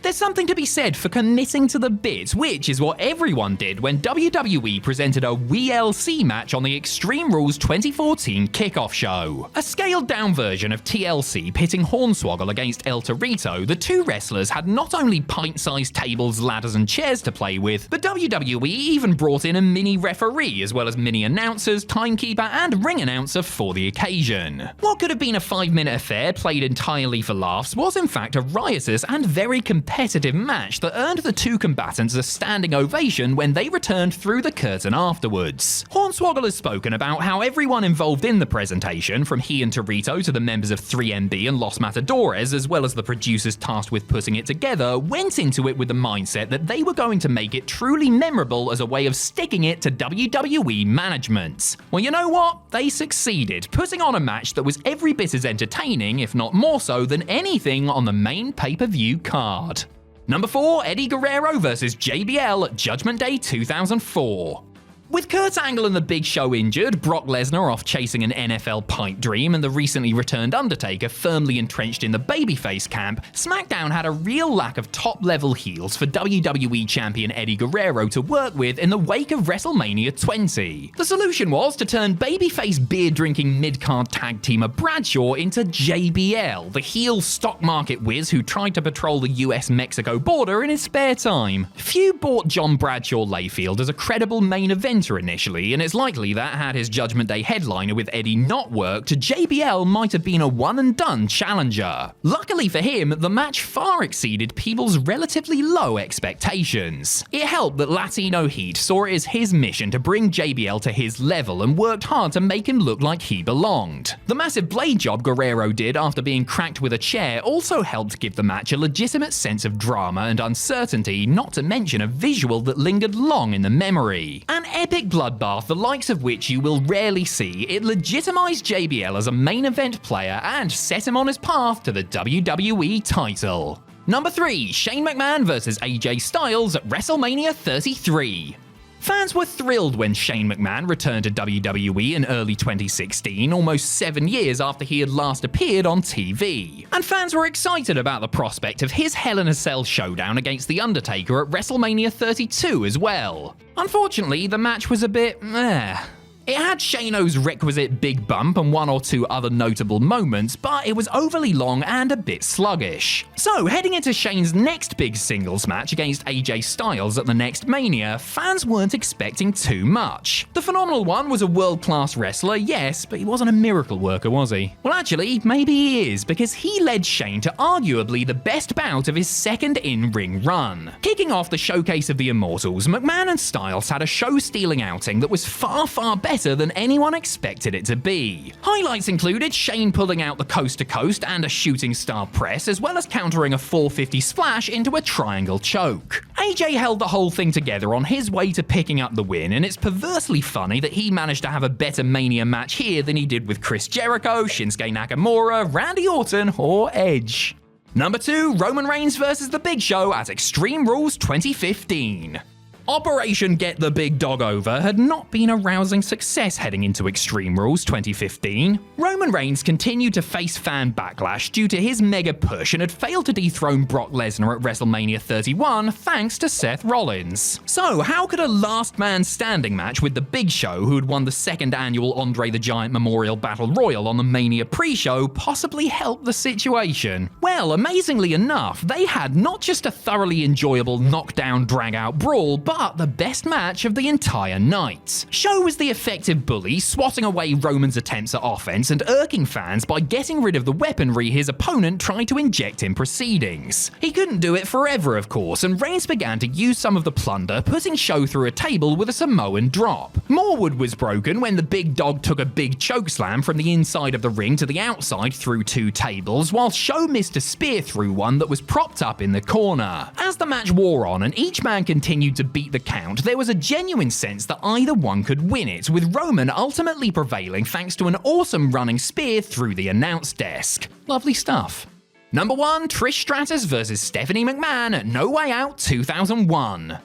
There's something to be said for committing to the bit, which is what everyone did when WWE presented a WLC match on the Extreme Rules 2014 kickoff show. A scaled-down version of TLC pitting Hornswoggle against El Torito, the two wrestlers had not only pint-sized tables, ladders and chairs to play with, but WWE even brought in a mini referee, as well as mini announcers, timekeeper and ring announcer for the occasion. What could have been a 5-minute affair played entirely for laughs was in fact a riotous and very competitive match that earned the two combatants a standing ovation when they returned through the curtain afterwards. Hornswoggle has spoken about how everyone involved in the presentation, from he and Torito to the members of 3MB and Los Matadores, as well as the producers tasked with putting it together, went into it with the mindset that they were going to make it truly memorable as a way of sticking it to WWE management. Well, you know what? They succeeded, putting on a match that was every bit as entertaining, if not more so, than anything on the main pay-per-view card. Number 4, Eddie Guerrero vs JBL at Judgment Day 2004. With Kurt Angle and The Big Show injured, Brock Lesnar off chasing an NFL pipe dream, and the recently returned Undertaker firmly entrenched in the babyface camp, SmackDown had a real lack of top-level heels for WWE Champion Eddie Guerrero to work with in the wake of WrestleMania 20. The solution was to turn babyface beer-drinking mid-card tag teamer Bradshaw into JBL, the heel stock market whiz who tried to patrol the US-Mexico border in his spare time. Few bought John Bradshaw Layfield as a credible main eventer initially, and it's likely that had his Judgment Day headliner with Eddie not worked, JBL might have been a one-and-done challenger. Luckily for him, the match far exceeded people's relatively low expectations. It helped that Latino Heat saw it as his mission to bring JBL to his level and worked hard to make him look like he belonged. The massive blade job Guerrero did after being cracked with a chair also helped give the match a legitimate sense of drama and uncertainty, not to mention a visual that lingered long in the memory. An epic epic bloodbath the likes of which you will rarely see, it legitimized JBL as a main event player and set him on his path to the WWE title. Number 3. Shane McMahon vs AJ Styles at WrestleMania 33. Fans were thrilled when Shane McMahon returned to WWE in early 2016, almost 7 years after he had last appeared on TV. And fans were excited about the prospect of his Hell in a Cell showdown against The Undertaker at WrestleMania 32 as well. Unfortunately, the match was a bit meh. It had Shano's requisite big bump and one or two other notable moments, but it was overly long and a bit sluggish. So, heading into Shane's next big singles match against AJ Styles at the next Mania, fans weren't expecting too much. The Phenomenal One was a world-class wrestler, yes, but he wasn't a miracle worker, was he? Well, actually, maybe he is, because he led Shane to arguably the best bout of his second in-ring run. Kicking off the Showcase of the Immortals, McMahon and Styles had a show-stealing outing that was far better than anyone expected it to be. Highlights included Shane pulling out the coast-to-coast and a shooting star press, as well as countering a 450 splash into a triangle choke. AJ held the whole thing together on his way to picking up the win, and it's perversely funny that he managed to have a better Mania match here than he did with Chris Jericho, Shinsuke Nakamura, Randy Orton, or Edge. Number 2. Roman Reigns vs The Big Show at Extreme Rules 2015. Operation Get the Big Dog Over had not been a rousing success heading into Extreme Rules 2015. Roman Reigns continued to face fan backlash due to his mega push and had failed to dethrone Brock Lesnar at WrestleMania 31 thanks to Seth Rollins. So how could a last man standing match with The Big Show, who had won the second annual Andre the Giant Memorial Battle Royal on the Mania pre-show, possibly help the situation? Well, amazingly enough, they had not just a thoroughly enjoyable knockdown drag-out brawl, but the best match of the entire night. Show was the effective bully, swatting away Roman's attempts at offense and irking fans by getting rid of the weaponry his opponent tried to inject in proceedings. He couldn't do it forever, of course, and Reigns began to use some of the plunder, putting Show through a table with a Samoan drop. More wood was broken when the big dog took a big chokeslam from the inside of the ring to the outside through 2 tables, while Show missed a spear through one that was propped up in the corner. As the match wore on and each man continued to beat the count, there was a genuine sense that either one could win it, with Roman ultimately prevailing thanks to an awesome running spear through the announce desk. Lovely stuff. Number 1. Trish Stratus vs Stephanie McMahon at No Way Out 2001.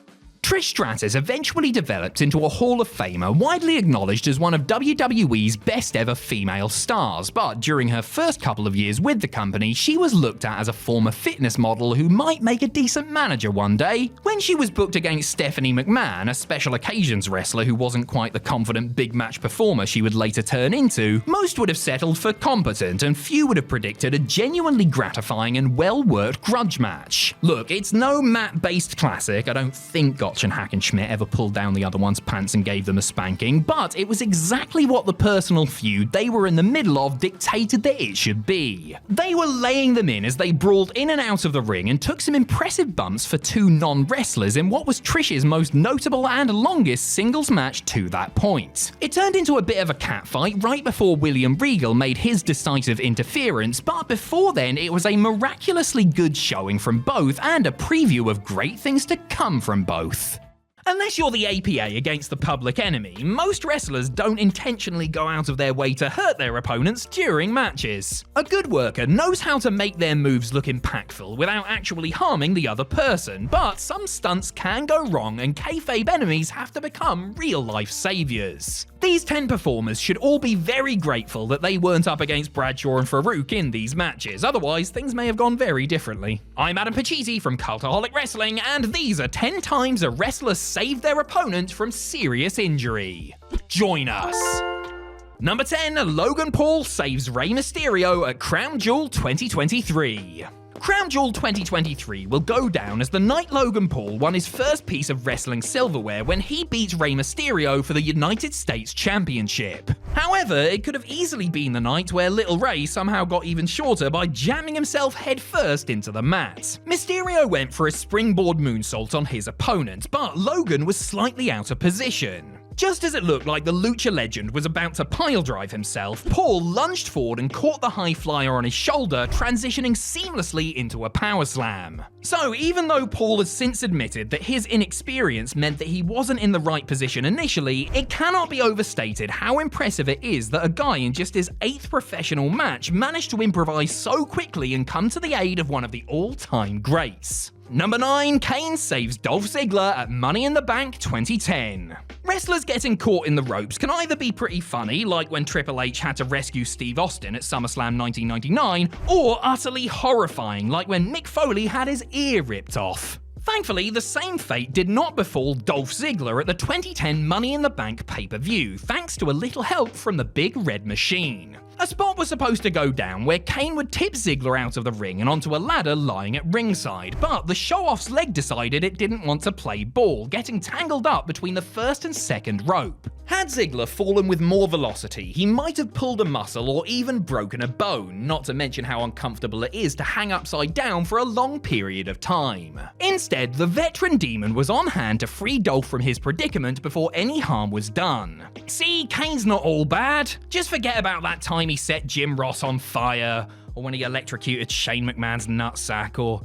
Trish Stratus eventually developed into a Hall of Famer, widely acknowledged as one of WWE's best ever female stars, but during her first couple of years with the company, she was looked at as a former fitness model who might make a decent manager one day. When she was booked against Stephanie McMahon, a special occasions wrestler who wasn't quite the confident big match performer she would later turn into, most would have settled for competent, and few would have predicted a genuinely gratifying and well-worked grudge match. Look, it's no mat-based classic, I don't think Gotch and Hackenschmidt ever pulled down the other one's pants and gave them a spanking, but it was exactly what the personal feud they were in the middle of dictated that it should be. They were laying them in as they brawled in and out of the ring and took some impressive bumps for 2 non-wrestlers in what was Trish's most notable and longest singles match to that point. It turned into a bit of a catfight right before William Regal made his decisive interference, but before then it was a miraculously good showing from both and a preview of great things to come from both. Unless you're the APA against the Public Enemy, most wrestlers don't intentionally go out of their way to hurt their opponents during matches. A good worker knows how to make their moves look impactful without actually harming the other person, but some stunts can go wrong and kayfabe enemies have to become real-life saviors. These 10 performers should all be very grateful that they weren't up against Bradshaw and Farouk in these matches, otherwise things may have gone very differently. I'm Adam Pacitti from Cultaholic Wrestling, and these are 10 times a wrestler saved their opponent from serious injury. Join us! Number 10. Logan Paul saves Rey Mysterio at Crown Jewel 2023. Crown Jewel 2023 will go down as the night Logan Paul won his first piece of wrestling silverware when he beat Rey Mysterio for the United States Championship. However, it could have easily been the night where Little Rey somehow got even shorter by jamming himself headfirst into the mat. Mysterio went for a springboard moonsault on his opponent, but Logan was slightly out of position. Just as it looked like the Lucha legend was about to piledrive himself, Paul lunged forward and caught the high flyer on his shoulder, transitioning seamlessly into a power slam. So even though Paul has since admitted that his inexperience meant that he wasn't in the right position initially, it cannot be overstated how impressive it is that a guy in just his 8th professional match managed to improvise so quickly and come to the aid of one of the all-time greats. Number 9, Kane saves Dolph Ziggler at Money in the Bank 2010. Wrestlers getting caught in the ropes can either be pretty funny, like when Triple H had to rescue Steve Austin at SummerSlam 1999, or utterly horrifying, like when Mick Foley had his ear ripped off. Thankfully, the same fate did not befall Dolph Ziggler at the 2010 Money in the Bank pay-per-view, thanks to a little help from the Big Red Machine. A spot was supposed to go down where Kane would tip Ziggler out of the ring and onto a ladder lying at ringside, but the show-off's leg decided it didn't want to play ball, getting tangled up between the first and second rope. Had Ziggler fallen with more velocity, he might have pulled a muscle or even broken a bone, not to mention how uncomfortable it is to hang upside down for a long period of time. Instead, the veteran demon was on hand to free Dolph from his predicament before any harm was done. See, Kane's not all bad. Just forget about that time he set Jim Ross on fire, or when he electrocuted Shane McMahon's nutsack, or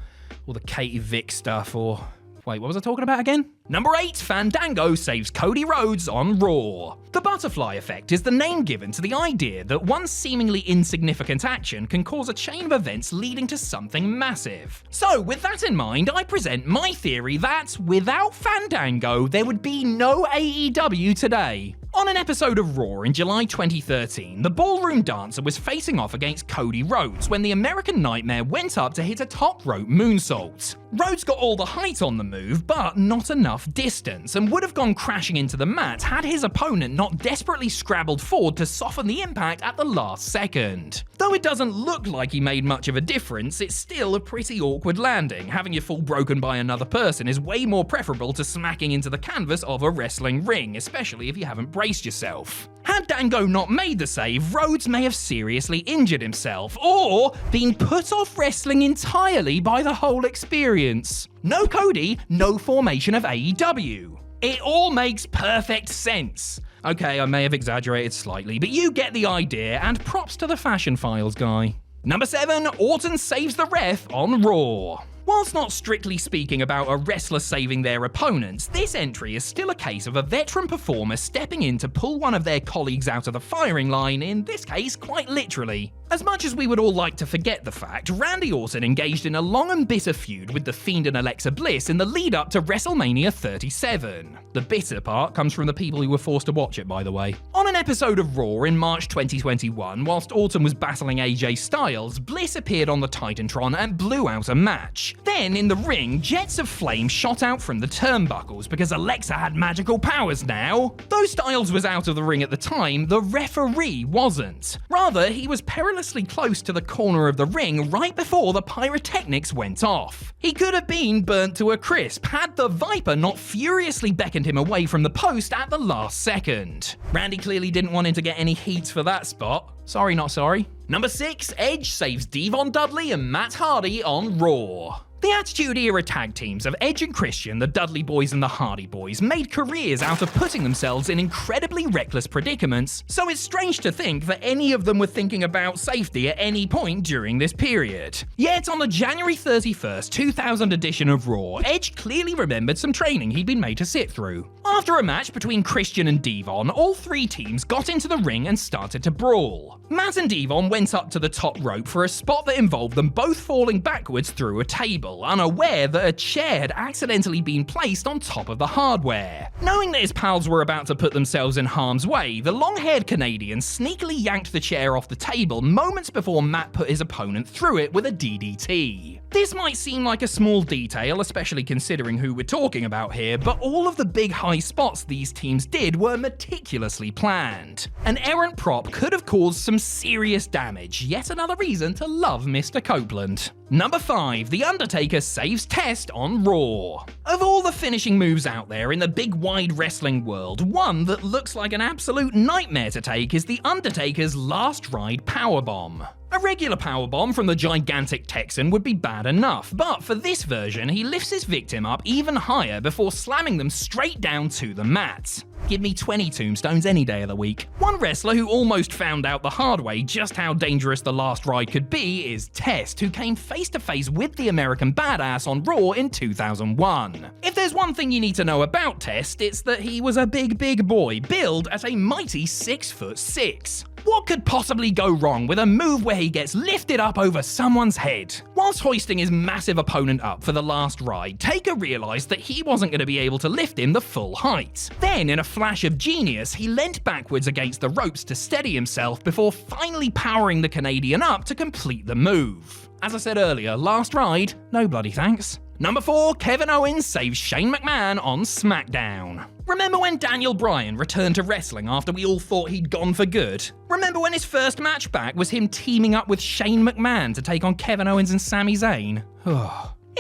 the Katie Vick stuff, or... Wait, what was I talking about again? Number 8, Fandango saves Cody Rhodes on Raw. The butterfly effect is the name given to the idea that one seemingly insignificant action can cause a chain of events leading to something massive. So, with that in mind, I present my theory that, without Fandango, there would be no AEW today. On an episode of Raw in July 2013, the ballroom dancer was facing off against Cody Rhodes when the American Nightmare went up to hit a top rope moonsault. Rhodes got all the height on the move, but not enough distance, and would have gone crashing into the mat had his opponent not desperately scrabbled forward to soften the impact at the last second. Though it doesn't look like he made much of a difference, it's still a pretty awkward landing. Having your fall broken by another person is way more preferable to smacking into the canvas of a wrestling ring, especially if you haven't braced yourself. Had Dango not made the save, Rhodes may have seriously injured himself, or been put off wrestling entirely by the whole experience. No Cody, no formation of AEW. It all makes perfect sense. Okay, I may have exaggerated slightly, but you get the idea, and props to the Fashion Files guy. Number 7, Orton saves the ref on Raw. Whilst not strictly speaking about a wrestler saving their opponents, this entry is still a case of a veteran performer stepping in to pull one of their colleagues out of the firing line, in this case quite literally. As much as we would all like to forget the fact, Randy Orton engaged in a long and bitter feud with The Fiend and Alexa Bliss in the lead up to WrestleMania 37. The bitter part comes from the people who were forced to watch it, by the way. On an episode of Raw in March 2021, whilst Orton was battling AJ Styles, Bliss appeared on the Titantron and blew out a match. Then, in the ring, jets of flame shot out from the turnbuckles because Alexa had magical powers now. Though Styles was out of the ring at the time, the referee wasn't. Rather, he was perilously close to the corner of the ring right before the pyrotechnics went off. He could have been burnt to a crisp had the Viper not furiously beckoned him away from the post at the last second. Randy clearly didn't want him to get any heat for that spot. Sorry, not sorry. Number 6, Edge saves Devon Dudley and Matt Hardy on Raw. The Attitude Era tag teams of Edge and Christian, the Dudley Boys and the Hardy Boys, made careers out of putting themselves in incredibly reckless predicaments, so it's strange to think that any of them were thinking about safety at any point during this period. Yet on the January 31st, 2000 edition of Raw, Edge clearly remembered some training he'd been made to sit through. After a match between Christian and Devon, all three teams got into the ring and started to brawl. Matt and Devon went up to the top rope for a spot that involved them both falling backwards through a table, unaware that a chair had accidentally been placed on top of the hardware. Knowing that his pals were about to put themselves in harm's way, the long-haired Canadian sneakily yanked the chair off the table moments before Matt put his opponent through it with a DDT. This might seem like a small detail, especially considering who we're talking about here, but all of the big high spots these teams did were meticulously planned. An errant prop could have caused some serious damage, yet another reason to love Mr. Copeland. Number 5, The Undertaker saves Test on Raw. Of all the finishing moves out there in the big wide wrestling world, one that looks like an absolute nightmare to take is The Undertaker's last ride powerbomb. A regular powerbomb from the gigantic Texan would be bad enough, but for this version, he lifts his victim up even higher before slamming them straight down to the mat. Give me 20 tombstones any day of the week. One wrestler who almost found out the hard way just how dangerous the last ride could be is Test, who came face to face with the American Badass on Raw in 2001. If there's one thing you need to know about Test, it's that he was a big boy, billed as a mighty 6'6". What could possibly go wrong with a move where he gets lifted up over someone's head? Whilst hoisting his massive opponent up for the last ride, Taker realised that he wasn't going to be able to lift him the full height. Then, in a flash of genius, he leant backwards against the ropes to steady himself before finally powering the Canadian up to complete the move. As I said earlier, last ride, no bloody thanks. Number 4, Kevin Owens saves Shane McMahon on SmackDown. Remember when Daniel Bryan returned to wrestling after we all thought he'd gone for good? Remember when his first match back was him teaming up with Shane McMahon to take on Kevin Owens and Sami Zayn?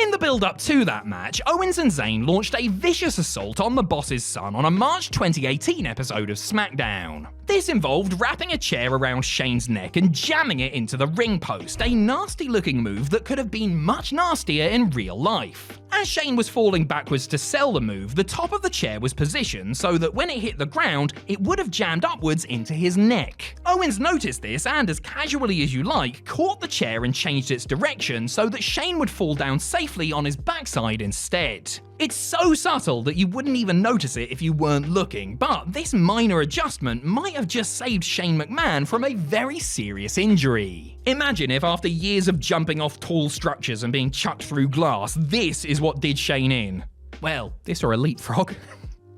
In the build-up to that match, Owens and Zayn launched a vicious assault on the boss's son on a March 2018 episode of SmackDown. This involved wrapping a chair around Shane's neck and jamming it into the ring post, a nasty-looking move that could have been much nastier in real life. As Shane was falling backwards to sell the move, the top of the chair was positioned so that when it hit the ground, it would have jammed upwards into his neck. Owens noticed this and, as casually as you like, caught the chair and changed its direction so that Shane would fall down safely on his backside instead. It's so subtle that you wouldn't even notice it if you weren't looking, but this minor adjustment might have just saved Shane McMahon from a very serious injury. Imagine if after years of jumping off tall structures and being chucked through glass, this is what did Shane in. Well, this or a leapfrog.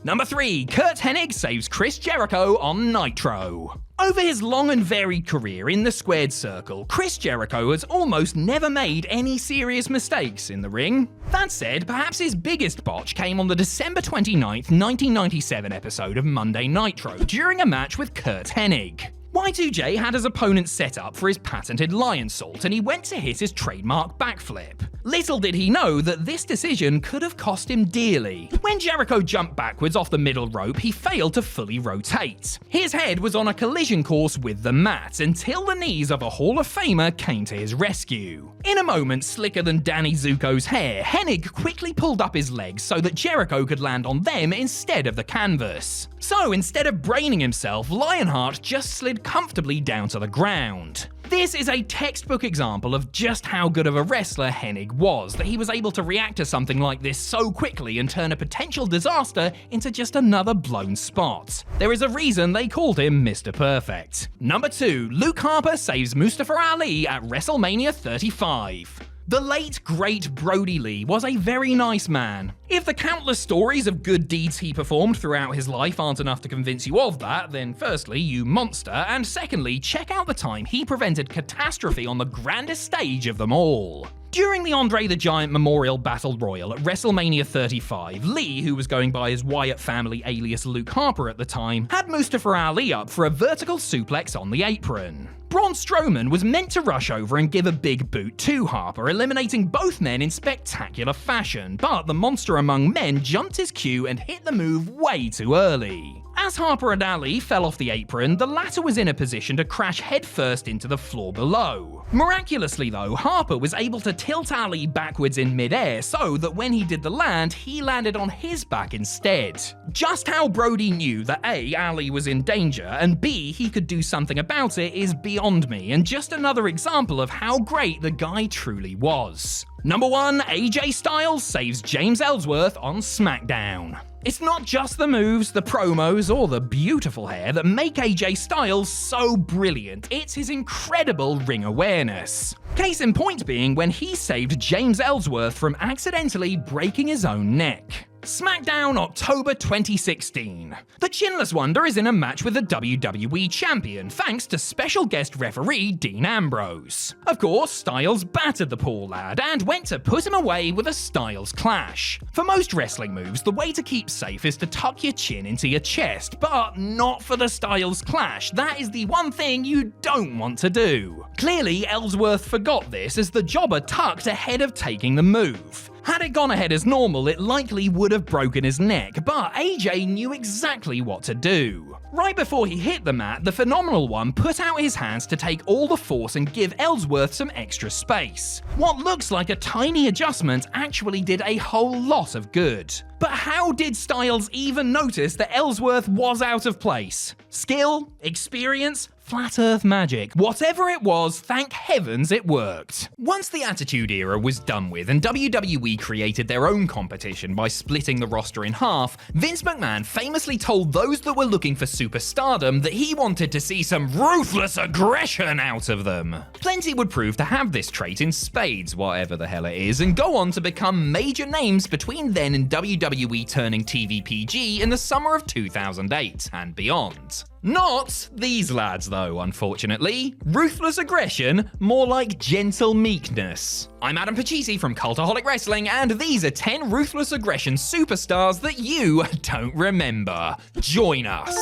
Number 3, Curt Hennig saves Chris Jericho on Nitro. Over his long and varied career in the squared circle, Chris Jericho has almost never made any serious mistakes in the ring. That said, perhaps his biggest botch came on the December 29th, 1997 episode of Monday Nitro during a match with Curt Hennig. Y2J had his opponent set up for his patented lion salt and he went to hit his trademark backflip. Little did he know that this decision could have cost him dearly. When Jericho jumped backwards off the middle rope, he failed to fully rotate. His head was on a collision course with the mat until the knees of a Hall of Famer came to his rescue. In a moment slicker than Danny Zuko's hair, Hennig quickly pulled up his legs so that Jericho could land on them instead of the canvas. So instead of braining himself, Lionheart just slid comfortably down to the ground. This is a textbook example of just how good of a wrestler Hennig was, that he was able to react to something like this so quickly and turn a potential disaster into just another blown spot. There is a reason they called him Mr. Perfect. Number 2, Luke Harper saves Mustafa Ali at WrestleMania 35. The late, great Brody Lee was a very nice man. If the countless stories of good deeds he performed throughout his life aren't enough to convince you of that, then firstly, you monster, and secondly, check out the time he prevented catastrophe on the grandest stage of them all. During the Andre the Giant Memorial Battle Royal at WrestleMania 35, Lee, who was going by his Wyatt family alias Luke Harper at the time, had Mustafa Ali up for a vertical suplex on the apron. Braun Strowman was meant to rush over and give a big boot to Harper, eliminating both men in spectacular fashion, but the monster among men jumped his cue and hit the move way too early. As Harper and Ali fell off the apron, the latter was in a position to crash headfirst into the floor below. Miraculously though, Harper was able to tilt Ali backwards in midair so that when he did the land, he landed on his back instead. Just how Brody knew that A, Ali was in danger, and B, he could do something about it is beyond me, and just another example of how great the guy truly was. Number 1, AJ Styles saves James Ellsworth on SmackDown. It's not just the moves, the promos, or the beautiful hair that make AJ Styles so brilliant, it's his incredible ring awareness. Case in point being when he saved James Ellsworth from accidentally breaking his own neck. SmackDown, October 2016. The Chinless Wonder is in a match with the WWE Champion, thanks to special guest referee Dean Ambrose. Of course, Styles battered the poor lad and went to put him away with a Styles Clash. For most wrestling moves, the way to keep safe is to tuck your chin into your chest, but not for the Styles Clash. That is the one thing you don't want to do. Clearly, Ellsworth forgot this as the jobber tucked ahead of taking the move. Had it gone ahead as normal, it likely would have broken his neck, but AJ knew exactly what to do. Right before he hit the mat, the Phenomenal One put out his hands to take all the force and give Ellsworth some extra space. What looks like a tiny adjustment actually did a whole lot of good. But how did Styles even notice that Ellsworth was out of place? Skill? Experience? Flat Earth magic. Whatever it was, thank heavens it worked. Once the Attitude Era was done with and WWE created their own competition by splitting the roster in half, Vince McMahon famously told those that were looking for superstardom that he wanted to see some ruthless aggression out of them. Plenty would prove to have this trait in spades, whatever the hell it is, and go on to become major names between then and WWE turning TVPG in the summer of 2008 and beyond. Not these lads though, unfortunately. Ruthless aggression, more like gentle meekness. I'm Adam Pachisi from Cultaholic Wrestling, and these are 10 ruthless aggression superstars that you don't remember. Join us.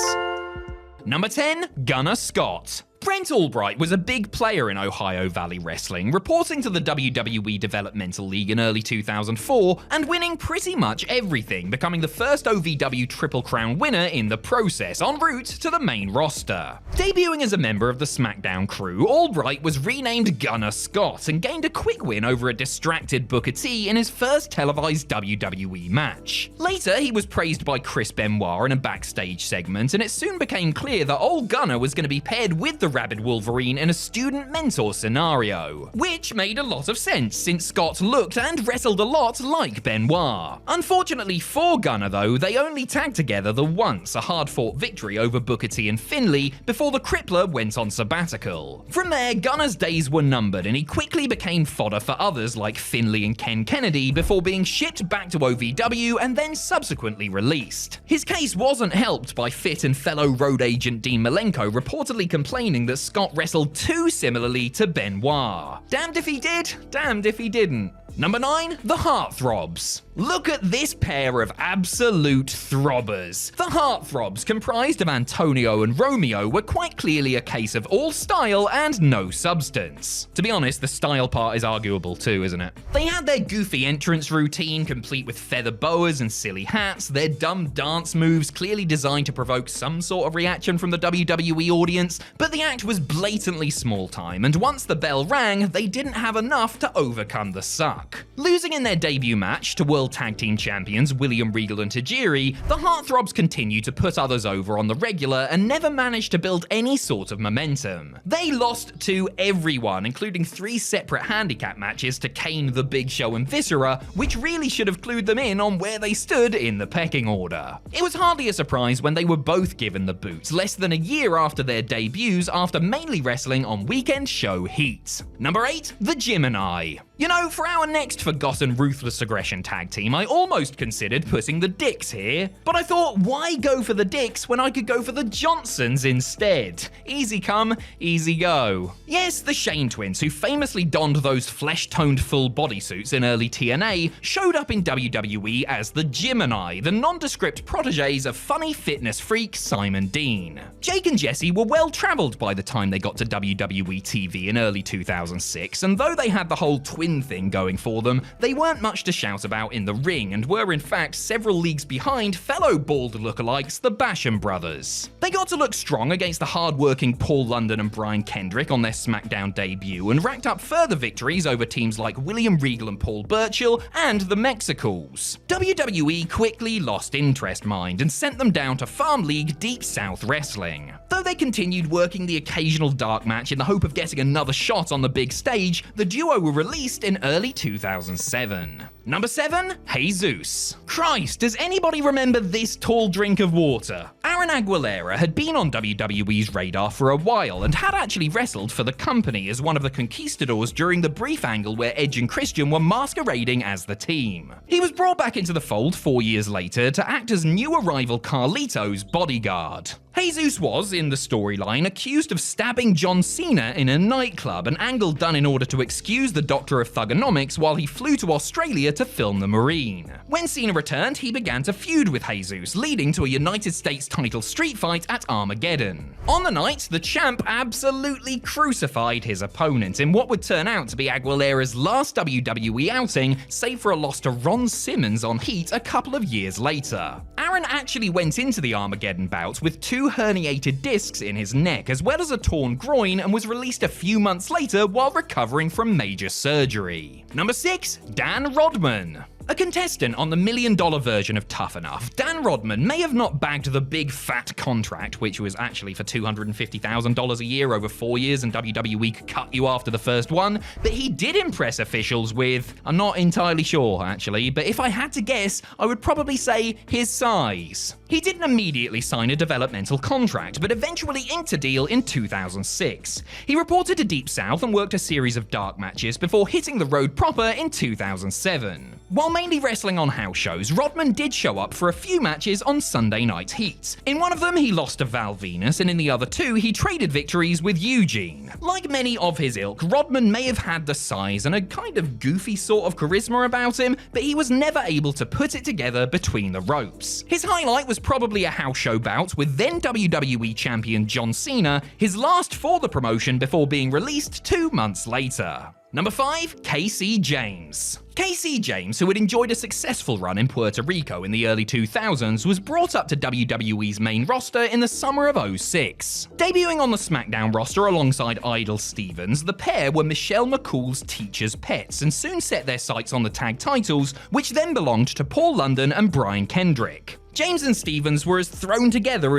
Number 10, Gunnar Scott. Brent Albright was a big player in Ohio Valley Wrestling, reporting to the WWE Developmental League in early 2004 and winning pretty much everything, becoming the first OVW Triple Crown winner in the process, en route to the main roster. Debuting as a member of the SmackDown crew, Albright was renamed Gunnar Scott and gained a quick win over a distracted Booker T in his first televised WWE match. Later, he was praised by Chris Benoit in a backstage segment, and it soon became clear that old Gunnar was going to be paired with the Rabid Wolverine in a student-mentor scenario, which made a lot of sense since Scott looked and wrestled a lot like Benoit. Unfortunately for Gunnar though, they only tagged together the once, a hard-fought victory over Booker T and Finlay before the Crippler went on sabbatical. From there, Gunnar's days were numbered and he quickly became fodder for others like Finlay and Ken Kennedy before being shipped back to OVW and then subsequently released. His case wasn't helped by Fit and fellow road agent Dean Malenko reportedly complaining that Scott wrestled too similarly to Benoit. Damned if he did, damned if he didn't. Number 9, the Heartthrobs. Look at this pair of absolute throbbers. The Heartthrobs, comprised of Antonio and Romeo, were quite clearly a case of all style and no substance. To be honest, the style part is arguable too, isn't it? They had their goofy entrance routine, complete with feather boas and silly hats, their dumb dance moves clearly designed to provoke some sort of reaction from the WWE audience, but the act was blatantly small time, and once the bell rang, they didn't have enough to overcome the suck. Losing in their debut match to World Tag Team Champions William Regal and Tajiri, the Heartthrobs continued to put others over on the regular and never managed to build any sort of momentum. They lost to everyone, including 3 separate handicap matches to Kane, The Big Show and Viscera, which really should have clued them in on where they stood in the pecking order. It was hardly a surprise when they were both given the boot, less than a year after their debuts after mainly wrestling on weekend show Heat. Number 8, the Gemini. You know, for our next forgotten ruthless aggression tag team, I almost considered putting the Dicks here, but I thought, why go for the Dicks when I could go for the Johnsons instead? Easy come, easy go. Yes, the Shane twins, who famously donned those flesh-toned full bodysuits in early TNA, showed up in WWE as the Gemini, the nondescript protégés of funny fitness freak Simon Dean. Jake and Jesse were well-travelled by the time they got to WWE TV in early 2006, and though they had the whole twin thing going for them, they weren't much to shout about in the ring and were in fact several leagues behind fellow bald lookalikes, the Basham brothers. They got to look strong against the hard-working Paul London and Brian Kendrick on their SmackDown debut and racked up further victories over teams like William Regal and Paul Burchill and the Mexicals. WWE quickly lost interest, mind, and sent them down to Farm League Deep South Wrestling. Though they continued working the occasional dark match in the hope of getting another shot on the big stage, the duo were released in early 2007. Number 7, Jesus. Christ, does anybody remember this tall drink of water? Aaron Aguilera had been on WWE's radar for a while and had actually wrestled for the company as one of the conquistadors during the brief angle where Edge and Christian were masquerading as the team. He was brought back into the fold 4 years later to act as new arrival Carlito's bodyguard. Jesus was, in the storyline, accused of stabbing John Cena in a nightclub, an angle done in order to excuse the Doctor of Thugonomics while he flew to Australia to film The Marine. When Cena returned, he began to feud with Jesus, leading to a United States title street fight at Armageddon. On the night, the champ absolutely crucified his opponent in what would turn out to be Aguilera's last WWE outing, save for a loss to Ron Simmons on Heat a couple of years later. Aaron Darren actually went into the Armageddon bouts with 2 herniated discs in his neck, as well as a torn groin, and was released a few months later while recovering from major surgery. Number 6. Dan Rodman. A contestant on the $1 million version of Tough Enough, Dan Rodman may have not bagged the big fat contract, which was actually for $250,000 a year over 4 years, and WWE could cut you after the first one, but he did impress officials with, I'm not entirely sure actually, but if I had to guess, I would probably say his size. He didn't immediately sign a developmental contract, but eventually inked a deal in 2006. He reported to Deep South and worked a series of dark matches before hitting the road proper in 2007. While mainly wrestling on house shows, Rodman did show up for a few matches on Sunday Night Heat. In one of them, he lost to Val Venus, and in the other 2, he traded victories with Eugene. Like many of his ilk, Rodman may have had the size and a kind of goofy sort of charisma about him, but he was never able to put it together between the ropes. His highlight was probably a house show bout with then WWE champion John Cena, his last for the promotion before being released 2 months later. Number 5. Casey James. Casey James, who had enjoyed a successful run in Puerto Rico in the early 2000s, was brought up to WWE's main roster in the summer of '06. Debuting on the SmackDown roster alongside Idol Stevens, the pair were Michelle McCool's teacher's pets and soon set their sights on the tag titles, which then belonged to Paul London and Brian Kendrick. James and Stevens were as thrown together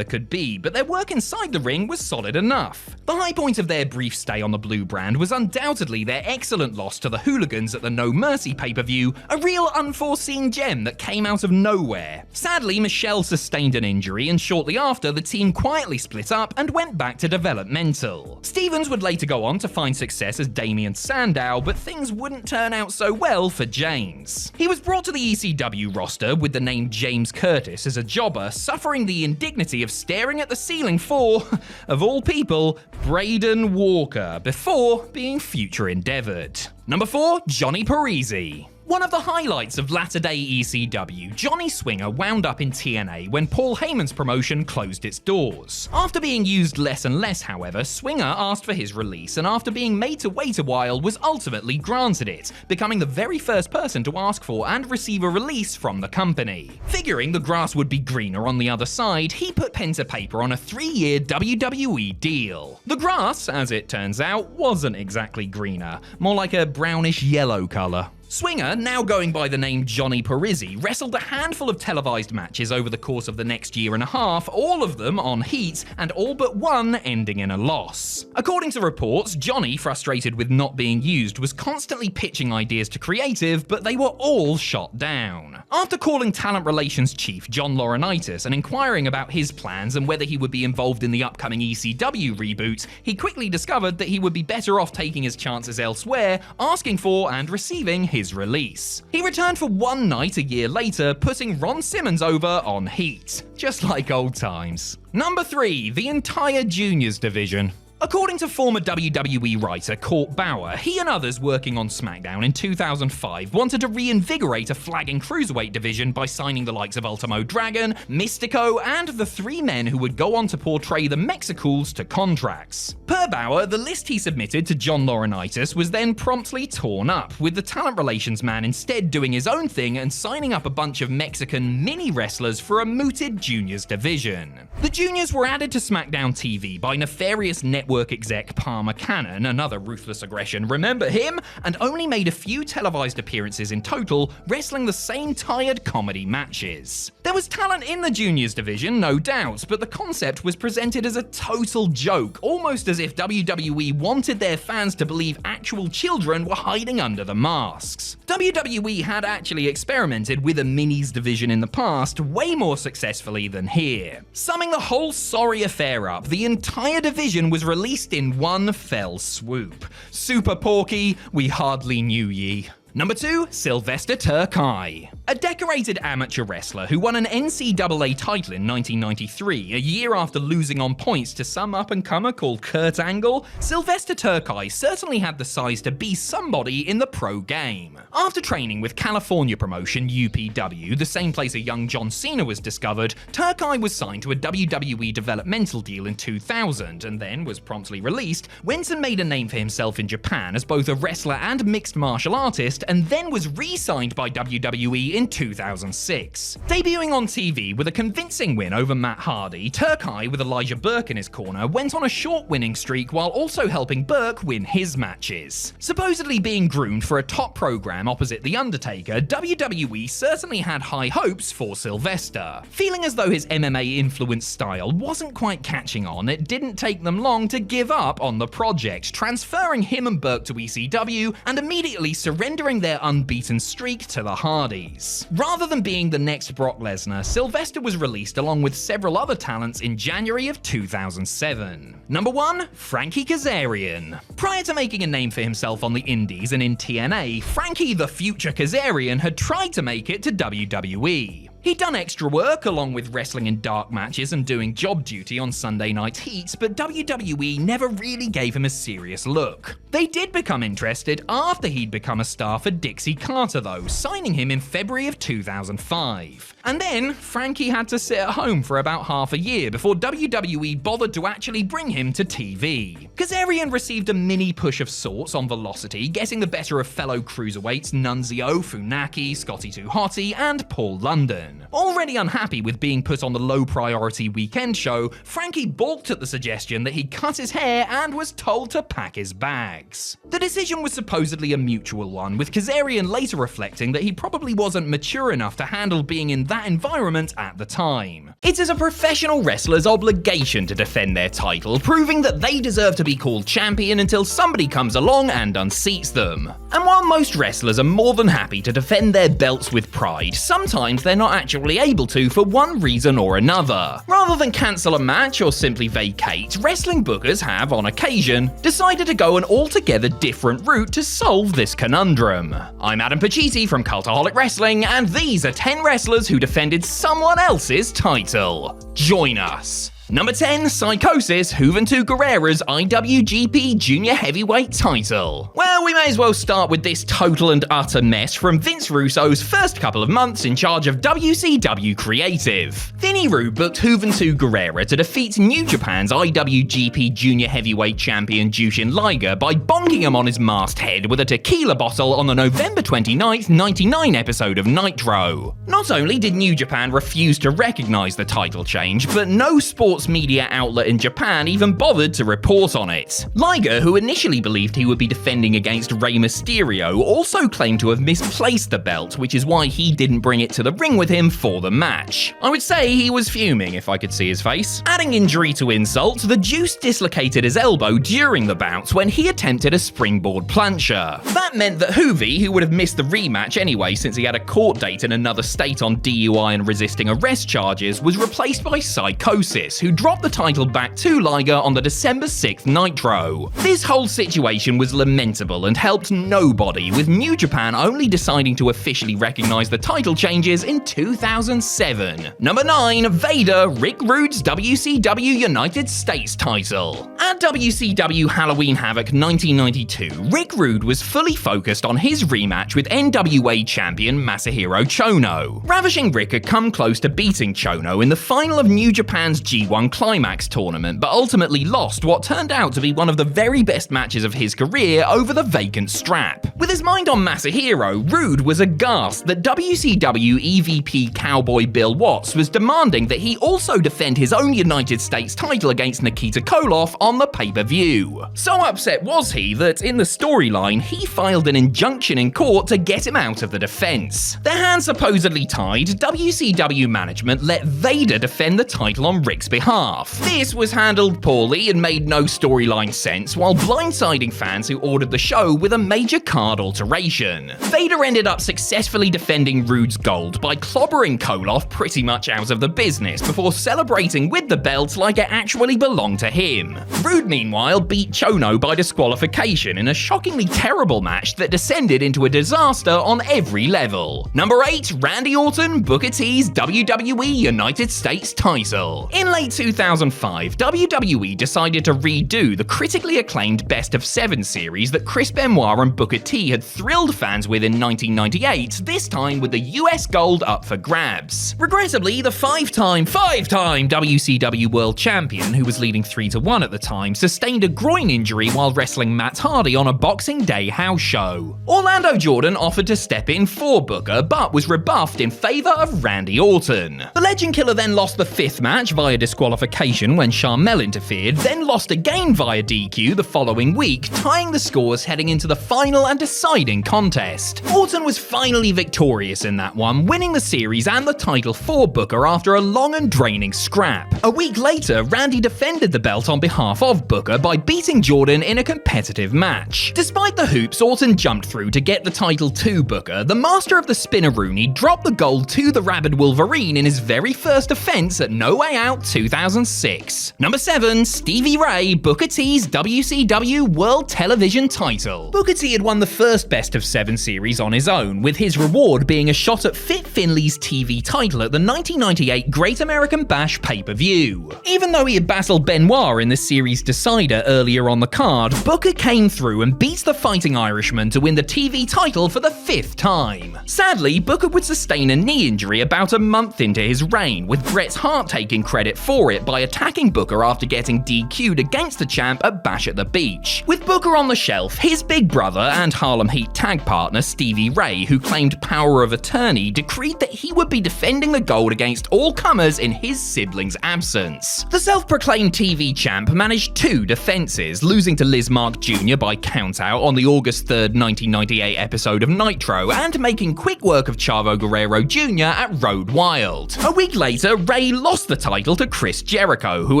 could be, but their work inside the ring was solid enough. The high point of their brief stay on the blue brand was undoubtedly their excellent loss to the Hooligans at the No Mercy pay-per-view, a real unforeseen gem that came out of nowhere. Sadly, Michelle sustained an injury, and shortly after, the team quietly split up and went back to developmental. Stevens would later go on to find success as Damien Sandow, but things wouldn't turn out so well for James. He was brought to the ECW roster with the name James Curtis as a jobber, suffering the indignity of staring at the ceiling for, of all people, Braden Walker, before being future endeavored. Number 4. Johnny Parisi. One of the highlights of latter-day ECW, Johnny Swinger wound up in TNA when Paul Heyman's promotion closed its doors. After being used less and less, however, Swinger asked for his release, and after being made to wait a while, was ultimately granted it, becoming the very first person to ask for and receive a release from the company. Figuring the grass would be greener on the other side, he put pen to paper on a 3-year WWE deal. The grass, as it turns out, wasn't exactly greener, more like a brownish yellow color. Swinger, now going by the name Johnny Parisi, wrestled a handful of televised matches over the course of the next year and a half, all of them on heat, and all but one ending in a loss. According to reports, Johnny, frustrated with not being used, was constantly pitching ideas to creative, but they were all shot down. After calling talent relations chief John Laurinaitis and inquiring about his plans and whether he would be involved in the upcoming ECW reboot, he quickly discovered that he would be better off taking his chances elsewhere, asking for and receiving his release. He returned for one night a year later, putting Ron Simmons over on heat. Just like old times. Number 3. The entire juniors division. According to former WWE writer Court Bauer, he and others working on SmackDown in 2005 wanted to reinvigorate a flagging cruiserweight division by signing the likes of Ultimo Dragon, Mystico, and the 3 men who would go on to portray the Mexicools to contracts. Per Bauer, the list he submitted to John Laurinaitis was then promptly torn up, with the talent relations man instead doing his own thing and signing up a bunch of Mexican mini wrestlers for a mooted juniors division. The juniors were added to SmackDown TV by nefarious network exec Palmer Cannon, another ruthless aggression, remember him, and only made a few televised appearances in total, wrestling the same tired comedy matches. There was talent in the juniors division, no doubt, but the concept was presented as a total joke, almost as if WWE wanted their fans to believe actual children were hiding under the masks. WWE had actually experimented with a minis division in the past, way more successfully than here. Summing the whole sorry affair up, the entire division was released in one fell swoop. Super Porky, we hardly knew ye. Number 2, Sylvester Terkay. A decorated amateur wrestler who won an NCAA title in 1993, a year after losing on points to some up-and-comer called Kurt Angle, Sylvester Terkay certainly had the size to be somebody in the pro game. After training with California promotion UPW, the same place a young John Cena was discovered, Terkay was signed to a WWE developmental deal in 2000 and then was promptly released, went and made a name for himself in Japan as both a wrestler and mixed martial artist, August and then was re-signed by WWE in 2006. Debuting on TV with a convincing win over Matt Hardy, Turkai, with Elijah Burke in his corner, went on a short winning streak while also helping Burke win his matches. Supposedly being groomed for a top program opposite The Undertaker, WWE certainly had high hopes for Sylvester. Feeling as though his MMA-influenced style wasn't quite catching on, it didn't take them long to give up on the project, transferring him and Burke to ECW and immediately surrendering their unbeaten streak to the Hardys. Rather than being the next Brock Lesnar, Sylvester was released along with several other talents in January of 2007. Number 1. Frankie Kazarian. Prior to making a name for himself on the indies and in TNA, Frankie the Future Kazarian had tried to make it to WWE. He'd done extra work along with wrestling in dark matches and doing job duty on Sunday Night Heat, but WWE never really gave him a serious look. They did become interested after he'd become a star for Dixie Carter though, signing him in February of 2005. And then, Frankie had to sit at home for about half a year before WWE bothered to actually bring him to TV. Kazarian received a mini push of sorts on Velocity, getting the better of fellow cruiserweights Nunzio, Funaki, Scotty 2 Hotty, and Paul London. Already unhappy with being put on the low-priority weekend show, Frankie balked at the suggestion that he cut his hair and was told to pack his bags. The decision was supposedly a mutual one, with Kazarian later reflecting that he probably wasn't mature enough to handle being in that environment at the time. It is a professional wrestler's obligation to defend their title, proving that they deserve to be called champion until somebody comes along and unseats them. And while most wrestlers are more than happy to defend their belts with pride, sometimes they're not actually able to for one reason or another. Rather than cancel a match or simply vacate, wrestling bookers have, on occasion, decided to go an altogether different route to solve this conundrum. I'm Adam Pacitti from Cultaholic Wrestling, and these are 10 wrestlers who defended someone else's title. Join us. Number 10, Psychosis, Juventud Guerrera's IWGP Junior Heavyweight title. Well, we may as well start with this total and utter mess from Vince Russo's first couple of months in charge of WCW Creative. Vinny Ru booked Juventud Guerrera to defeat New Japan's IWGP Junior Heavyweight champion Jushin Liger by bonking him on his masthead with a tequila bottle on the November 29th, 99 episode of Nitro. Not only did New Japan refuse to recognize the title change, but no sports media outlet in Japan even bothered to report on it. Liger, who initially believed he would be defending against Rey Mysterio, also claimed to have misplaced the belt, which is why he didn't bring it to the ring with him for the match. I would say he was fuming if I could see his face. Adding injury to insult, the Juice dislocated his elbow during the bout when he attempted a springboard plancher. That meant that Juvi, who would have missed the rematch anyway since he had a court date in another state on DUI and resisting arrest charges, was replaced by Psychosis, who dropped the title back to Liger on the December 6th Nitro. This whole situation was lamentable and helped nobody, with New Japan only deciding to officially recognize the title changes in 2007. Number 9, Vader, Rick Rude's WCW United States title. At WCW Halloween Havoc 1992, Rick Rude was fully focused on his rematch with NWA champion Masahiro Chono. Ravishing Rick had come close to beating Chono in the final of New Japan's G1 Climax tournament, but ultimately lost what turned out to be one of the very best matches of his career over the vacant strap. With his mind on Masahiro, Rude was aghast that WCW EVP Cowboy Bill Watts was demanding that he also defend his own United States title against Nikita Koloff on the pay-per-view. So upset was he that, in the storyline, he filed an injunction in court to get him out of the defense. Their hands supposedly tied, WCW management let Vader defend the title on Rick's behalf. This was handled poorly and made no storyline sense, while blindsiding fans who ordered the show with a major card alteration. Vader ended up successfully defending Rude's gold by clobbering Koloff pretty much out of the business before celebrating with the belt like it actually belonged to him. Rude, meanwhile, beat Chono by disqualification in a shockingly terrible match that descended into a disaster on every level. Number 8, Randy Orton, Booker T's WWE United States title. In late 2005, WWE decided to redo the critically acclaimed Best of 7 series that Chris Benoit and Booker T had thrilled fans with in 1998, this time with the US gold up for grabs. Regrettably, the five-time WCW World Champion, who was leading 3-1 at the time, sustained a groin injury while wrestling Matt Hardy on a Boxing Day house show. Orlando Jordan offered to step in for Booker, but was rebuffed in favor of Randy Orton. The Legend Killer then lost the 5th match via disqualification when Sharmell interfered, then lost again via DQ the following week, tying the scores heading into the final and deciding contest. Orton was finally victorious in that one, winning the series and the title for Booker after a long and draining scrap. A week later, Randy defended the belt on behalf of Booker by beating Jordan in a competitive match. Despite the hoops Orton jumped through to get the title to Booker, the master of the Spinneroonie dropped the gold to the Rabid Wolverine in his very first defense at No Way Out 2006. Number 7, Stevie Ray, Booker T's WCW World Television title. Booker T had won the first Best of 7 series on his own, with his reward being a shot at Fit Finley's TV title at the 1998 Great American Bash pay-per-view. Even though he had battled Benoit in the series decider earlier on the card, Booker came through and beats the Fighting Irishman to win the TV title for the 5th time. Sadly, Booker would sustain a knee injury about a month into his reign, with Bret Hart taking credit for it by attacking Booker after getting DQ'd against the champ at Bash at the Beach. With Booker on the shelf, his big brother and Harlem Heat tag partner Stevie Ray, who claimed power of attorney, decreed that he would be defending the gold against all comers in his siblings' absence. The self-proclaimed TV champ managed 2 defenses, losing to Liz Mark Jr. by countout on the August 3rd, 1998 episode of Nitro, and making quick work of Chavo Guerrero Jr. at Road Wild. A week later, Ray lost the title to Chris Jericho, who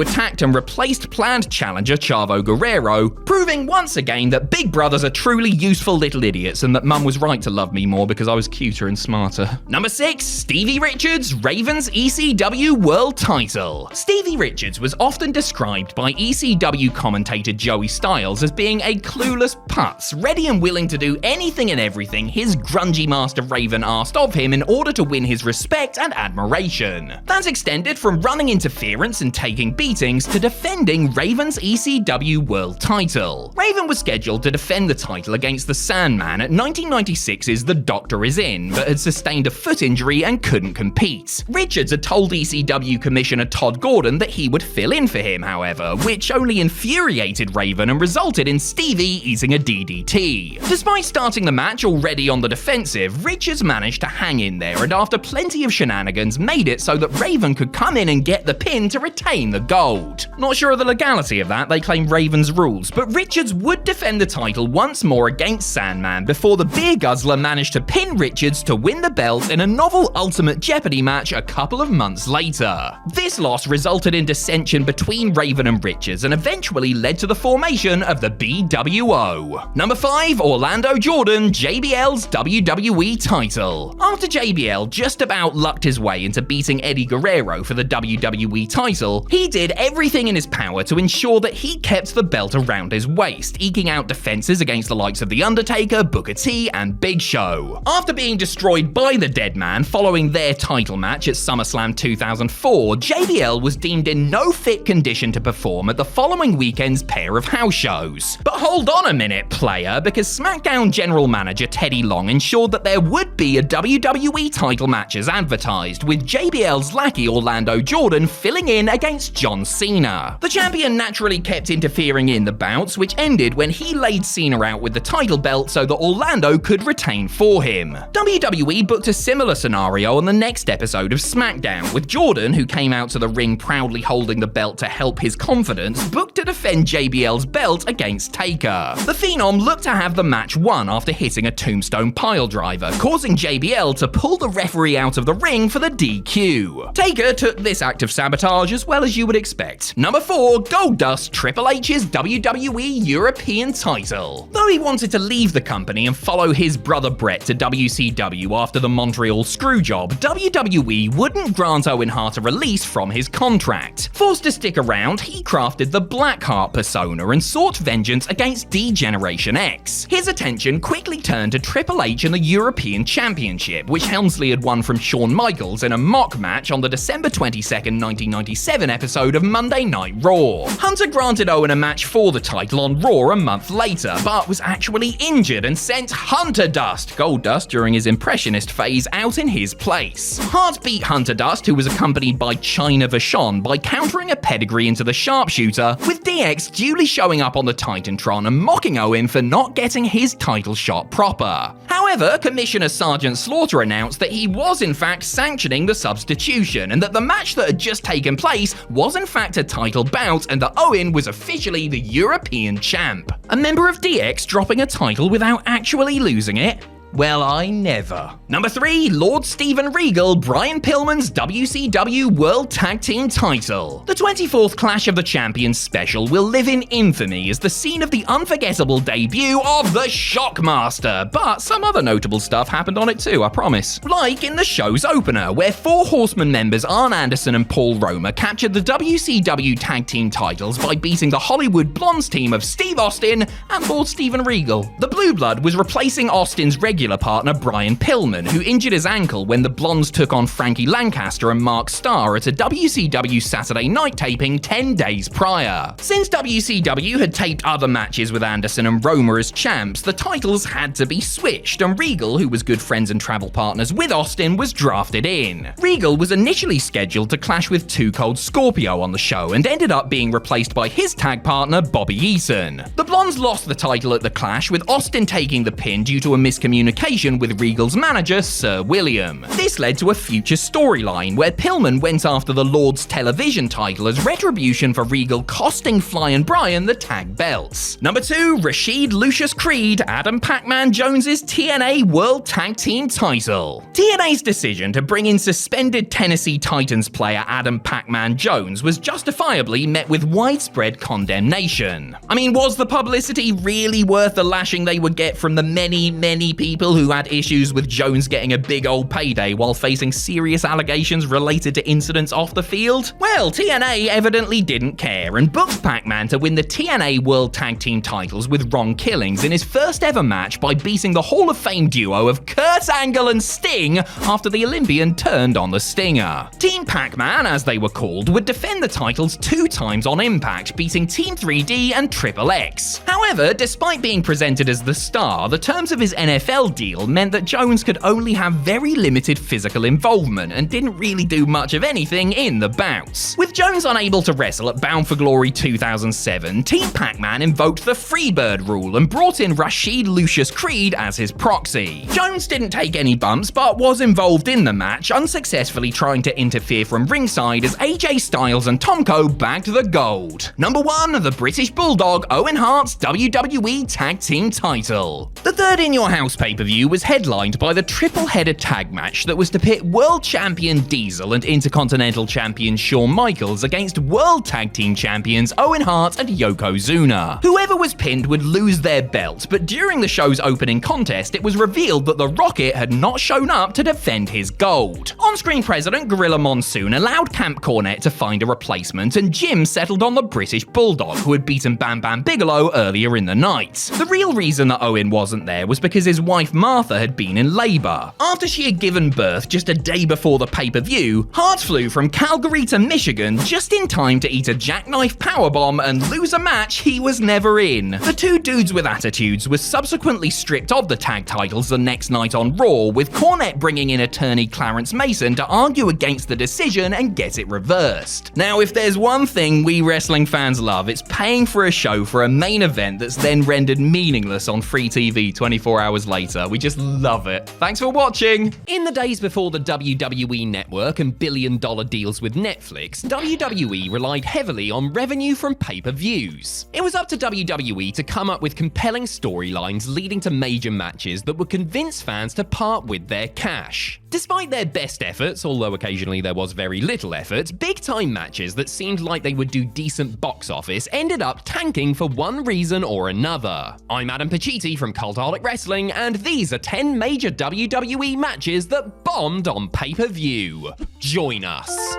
attacked and replaced planned challenger Chavo Guerrero, proving once again that big brothers are truly useful little idiots and that mum was right to love me more because I was cuter and smarter. Number 6, Stevie Richards, Ravens ECW World title. Stevie Richards was often described by ECW commentator Joey Styles as being a clueless putz, ready and willing to do anything and everything his grungy master Raven asked of him in order to win his respect and admiration. That extended from running interference and taking beatings to defending Raven's ECW World title. Raven was scheduled to defend the title against the Sandman at 1996's The Doctor Is In, but had sustained a foot injury and couldn't compete. Richards had told ECW Commissioner Todd Gordon that he would fill in for him, however, which only infuriated Raven and resulted in Stevie eating a DDT. Despite starting the match already on the defensive, Richards managed to hang in there and after plenty of shenanigans made it so that Raven could come in and get the pin to retain the gold. Not sure of the legality of that, they claim Raven's rules, but Richards would defend the title once more against Sandman before the beer guzzler managed to pin Richards to win the belt in a novel Ultimate Jeopardy match a couple of months later. This loss resulted in dissension between Raven and Richards and eventually led to the formation of the BWO. Number 5, Orlando Jordan, JBL's WWE title. After JBL just about lucked his way into beating Eddie Guerrero for the WWE title, he did everything in his power to ensure that he kept the belt around his waist, eking out defenses against the likes of The Undertaker, Booker T, and Big Show. After being destroyed by the Dead Man following their title match at SummerSlam 2004, JBL was deemed in no fit condition to perform at the following weekend's pair of house shows. But hold on a minute, player, because SmackDown general manager Teddy Long ensured that there would be a WWE title match as advertised, with JBL's lackey Orlando Jordan filling in against John Cena. The champion naturally kept interfering in the bouts, which ended when he laid Cena out with the title belt so that Orlando could retain for him. WWE booked a similar scenario on the next episode of SmackDown, with Jordan, who came out to the ring proudly holding the belt to help his confidence, booked to defend JBL's belt against Taker. The Phenom looked to have the match won after hitting a tombstone piledriver, causing JBL to pull the referee out of the ring for the DQ. Taker took this act of sabotage as well as you would expect. Number 4, Goldust, Triple H's WWE European title. Though he wanted to leave the company and follow his brother Bret to WCW after the Montreal Screwjob, WWE wouldn't grant Owen Hart a release from his contract. Forced to stick around, he crafted the Blackheart persona and sought vengeance against D-Generation X. His attention quickly turned to Triple H and the European Championship, which Helmsley had won from Shawn Michaels in a mock match on the December 22nd, 1997 episode of Monday Night Raw. Hunter granted Owen a match for the title on Raw a month later, but was actually injured and sent Hunter Dust, Gold Dust during his impressionist phase, out in his place. Hart beat Hunter Dust, who was accompanied by Chyna Vachon, by countering a pedigree into the sharpshooter, with DX duly showing up on the Titantron and mocking Owen for not getting his title shot proper. However, Commissioner Sergeant Slaughter announced that he was in fact sanctioning the substitution, and that the match that had just taken place was in fact a title bout, and that Owen was officially the European champ. A member of DX dropping a title without actually losing it? Well, I never. Number 3, Lord Steven Regal, Brian Pillman's WCW World Tag Team title. The 24th Clash of the Champions special will live in infamy as the scene of the unforgettable debut of the Shockmaster, but some other notable stuff happened on it too, I promise. Like in the show's opener, where 4 Horsemen members Arn Anderson and Paul Roma captured the WCW Tag Team titles by beating the Hollywood Blondes team of Steve Austin and Lord Steven Regal. The Blue Blood was replacing Austin's regular partner Brian Pillman, who injured his ankle when the Blondes took on Frankie Lancaster and Mark Starr at a WCW Saturday Night taping 10 days prior. Since WCW had taped other matches with Anderson and Roma as champs, the titles had to be switched, and Regal, who was good friends and travel partners with Austin, was drafted in. Regal was initially scheduled to clash with Too Cold Scorpio on the show, and ended up being replaced by his tag partner Bobby Eason. The Blondes lost the title at the Clash, with Austin taking the pin due to a miscommunication with Regal's manager, Sir William. This led to a future storyline where Pillman went after the Lord's television title as retribution for Regal costing Flying Brian the tag belts. Number 2, Rashid Lucius Creed, Adam Pac-Man Jones's TNA World Tag Team title. TNA's decision to bring in suspended Tennessee Titans player Adam Pac-Man Jones was justifiably met with widespread condemnation. I mean, was the publicity really worth the lashing they would get from the many people who had issues with Jones getting a big old payday while facing serious allegations related to incidents off the field? Well, TNA evidently didn't care and booked Pac-Man to win the TNA World Tag Team titles with Ron Killings in his first ever match by beating the Hall of Fame duo of Kurt Angle and Sting after the Olympian turned on the Stinger. Team Pac-Man, as they were called, would defend the titles 2 times on Impact, beating Team 3D and Triple X. However, despite being presented as the star, the terms of his NFL deal meant that Jones could only have very limited physical involvement and didn't really do much of anything in the bouts. With Jones unable to wrestle at Bound for Glory 2007, Team Pac-Man invoked the Freebird rule and brought in Rashid Lucius Creed as his proxy. Jones didn't take any bumps but was involved in the match, unsuccessfully trying to interfere from ringside as AJ Styles and Tomko bagged the gold. Number 1, the British Bulldog, Owen Hart's WWE Tag Team title. The third In Your House pay-per-view was headlined by the triple-header tag match that was to pit World Champion Diesel and Intercontinental Champion Shawn Michaels against World Tag Team Champions Owen Hart and Yokozuna. Whoever was pinned would lose their belt, but during the show's opening contest, it was revealed that the Rocket had not shown up to defend his gold. On-screen president Gorilla Monsoon allowed Camp Cornette to find a replacement, and Jim settled on the British Bulldog, who had beaten Bam Bam Bigelow earlier in the night. The real reason that Owen wasn't there was because his wife Martha had been in labor. After she had given birth just a day before the pay-per-view, Hart flew from Calgary to Michigan just in time to eat a jackknife powerbomb and lose a match he was never in. The 2 dudes with attitudes were subsequently stripped of the tag titles the next night on Raw, with Cornette bringing in attorney Clarence Mason to argue against the decision and get it reversed. Now, if there's one thing we wrestling fans love, it's paying for a show for a main event that's then rendered meaningless on free TV 24 hours later. We just love it. Thanks for watching! In the days before the WWE Network and billion-dollar deals with Netflix, WWE relied heavily on revenue from pay-per-views. It was up to WWE to come up with compelling storylines leading to major matches that would convince fans to part with their cash. Despite their best efforts, although occasionally there was very little effort, big-time matches that seemed like they would do decent box office ended up tanking for one reason or another. I'm Adam Pacitti from Cultaholic Wrestling, and these are 10 major WWE matches that bombed on pay-per-view. Join us.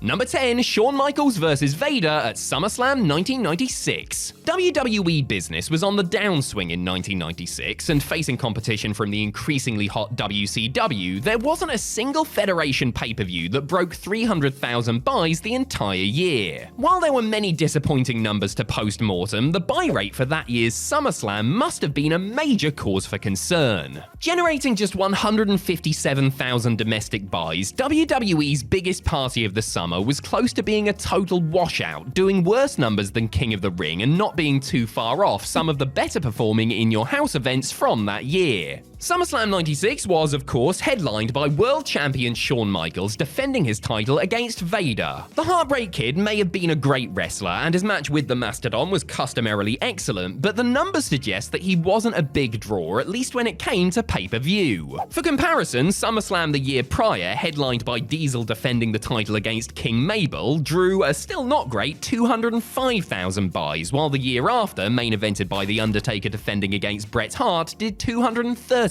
Number 10, Shawn Michaels vs. Vader at SummerSlam 1996. WWE business was on the downswing in 1996, and facing competition from the increasingly hot WCW, there wasn't a single Federation pay-per-view that broke 300,000 buys the entire year. While there were many disappointing numbers to post-mortem, the buy rate for that year's SummerSlam must have been a major cause for concern. Generating just 157,000 domestic buys, WWE's biggest party of the summer was close to being a total washout, doing worse numbers than King of the Ring and not being too far off some of the better performing In Your House events from that year. SummerSlam 96 was, of course, headlined by world champion Shawn Michaels defending his title against Vader. The Heartbreak Kid may have been a great wrestler, and his match with the Mastodon was customarily excellent, but the numbers suggest that he wasn't a big draw, at least when it came to pay-per-view. For comparison, SummerSlam the year prior, headlined by Diesel defending the title against King Mabel, drew a still not great 205,000 buys, while the year after, main evented by The Undertaker defending against Bret Hart, did 235,000.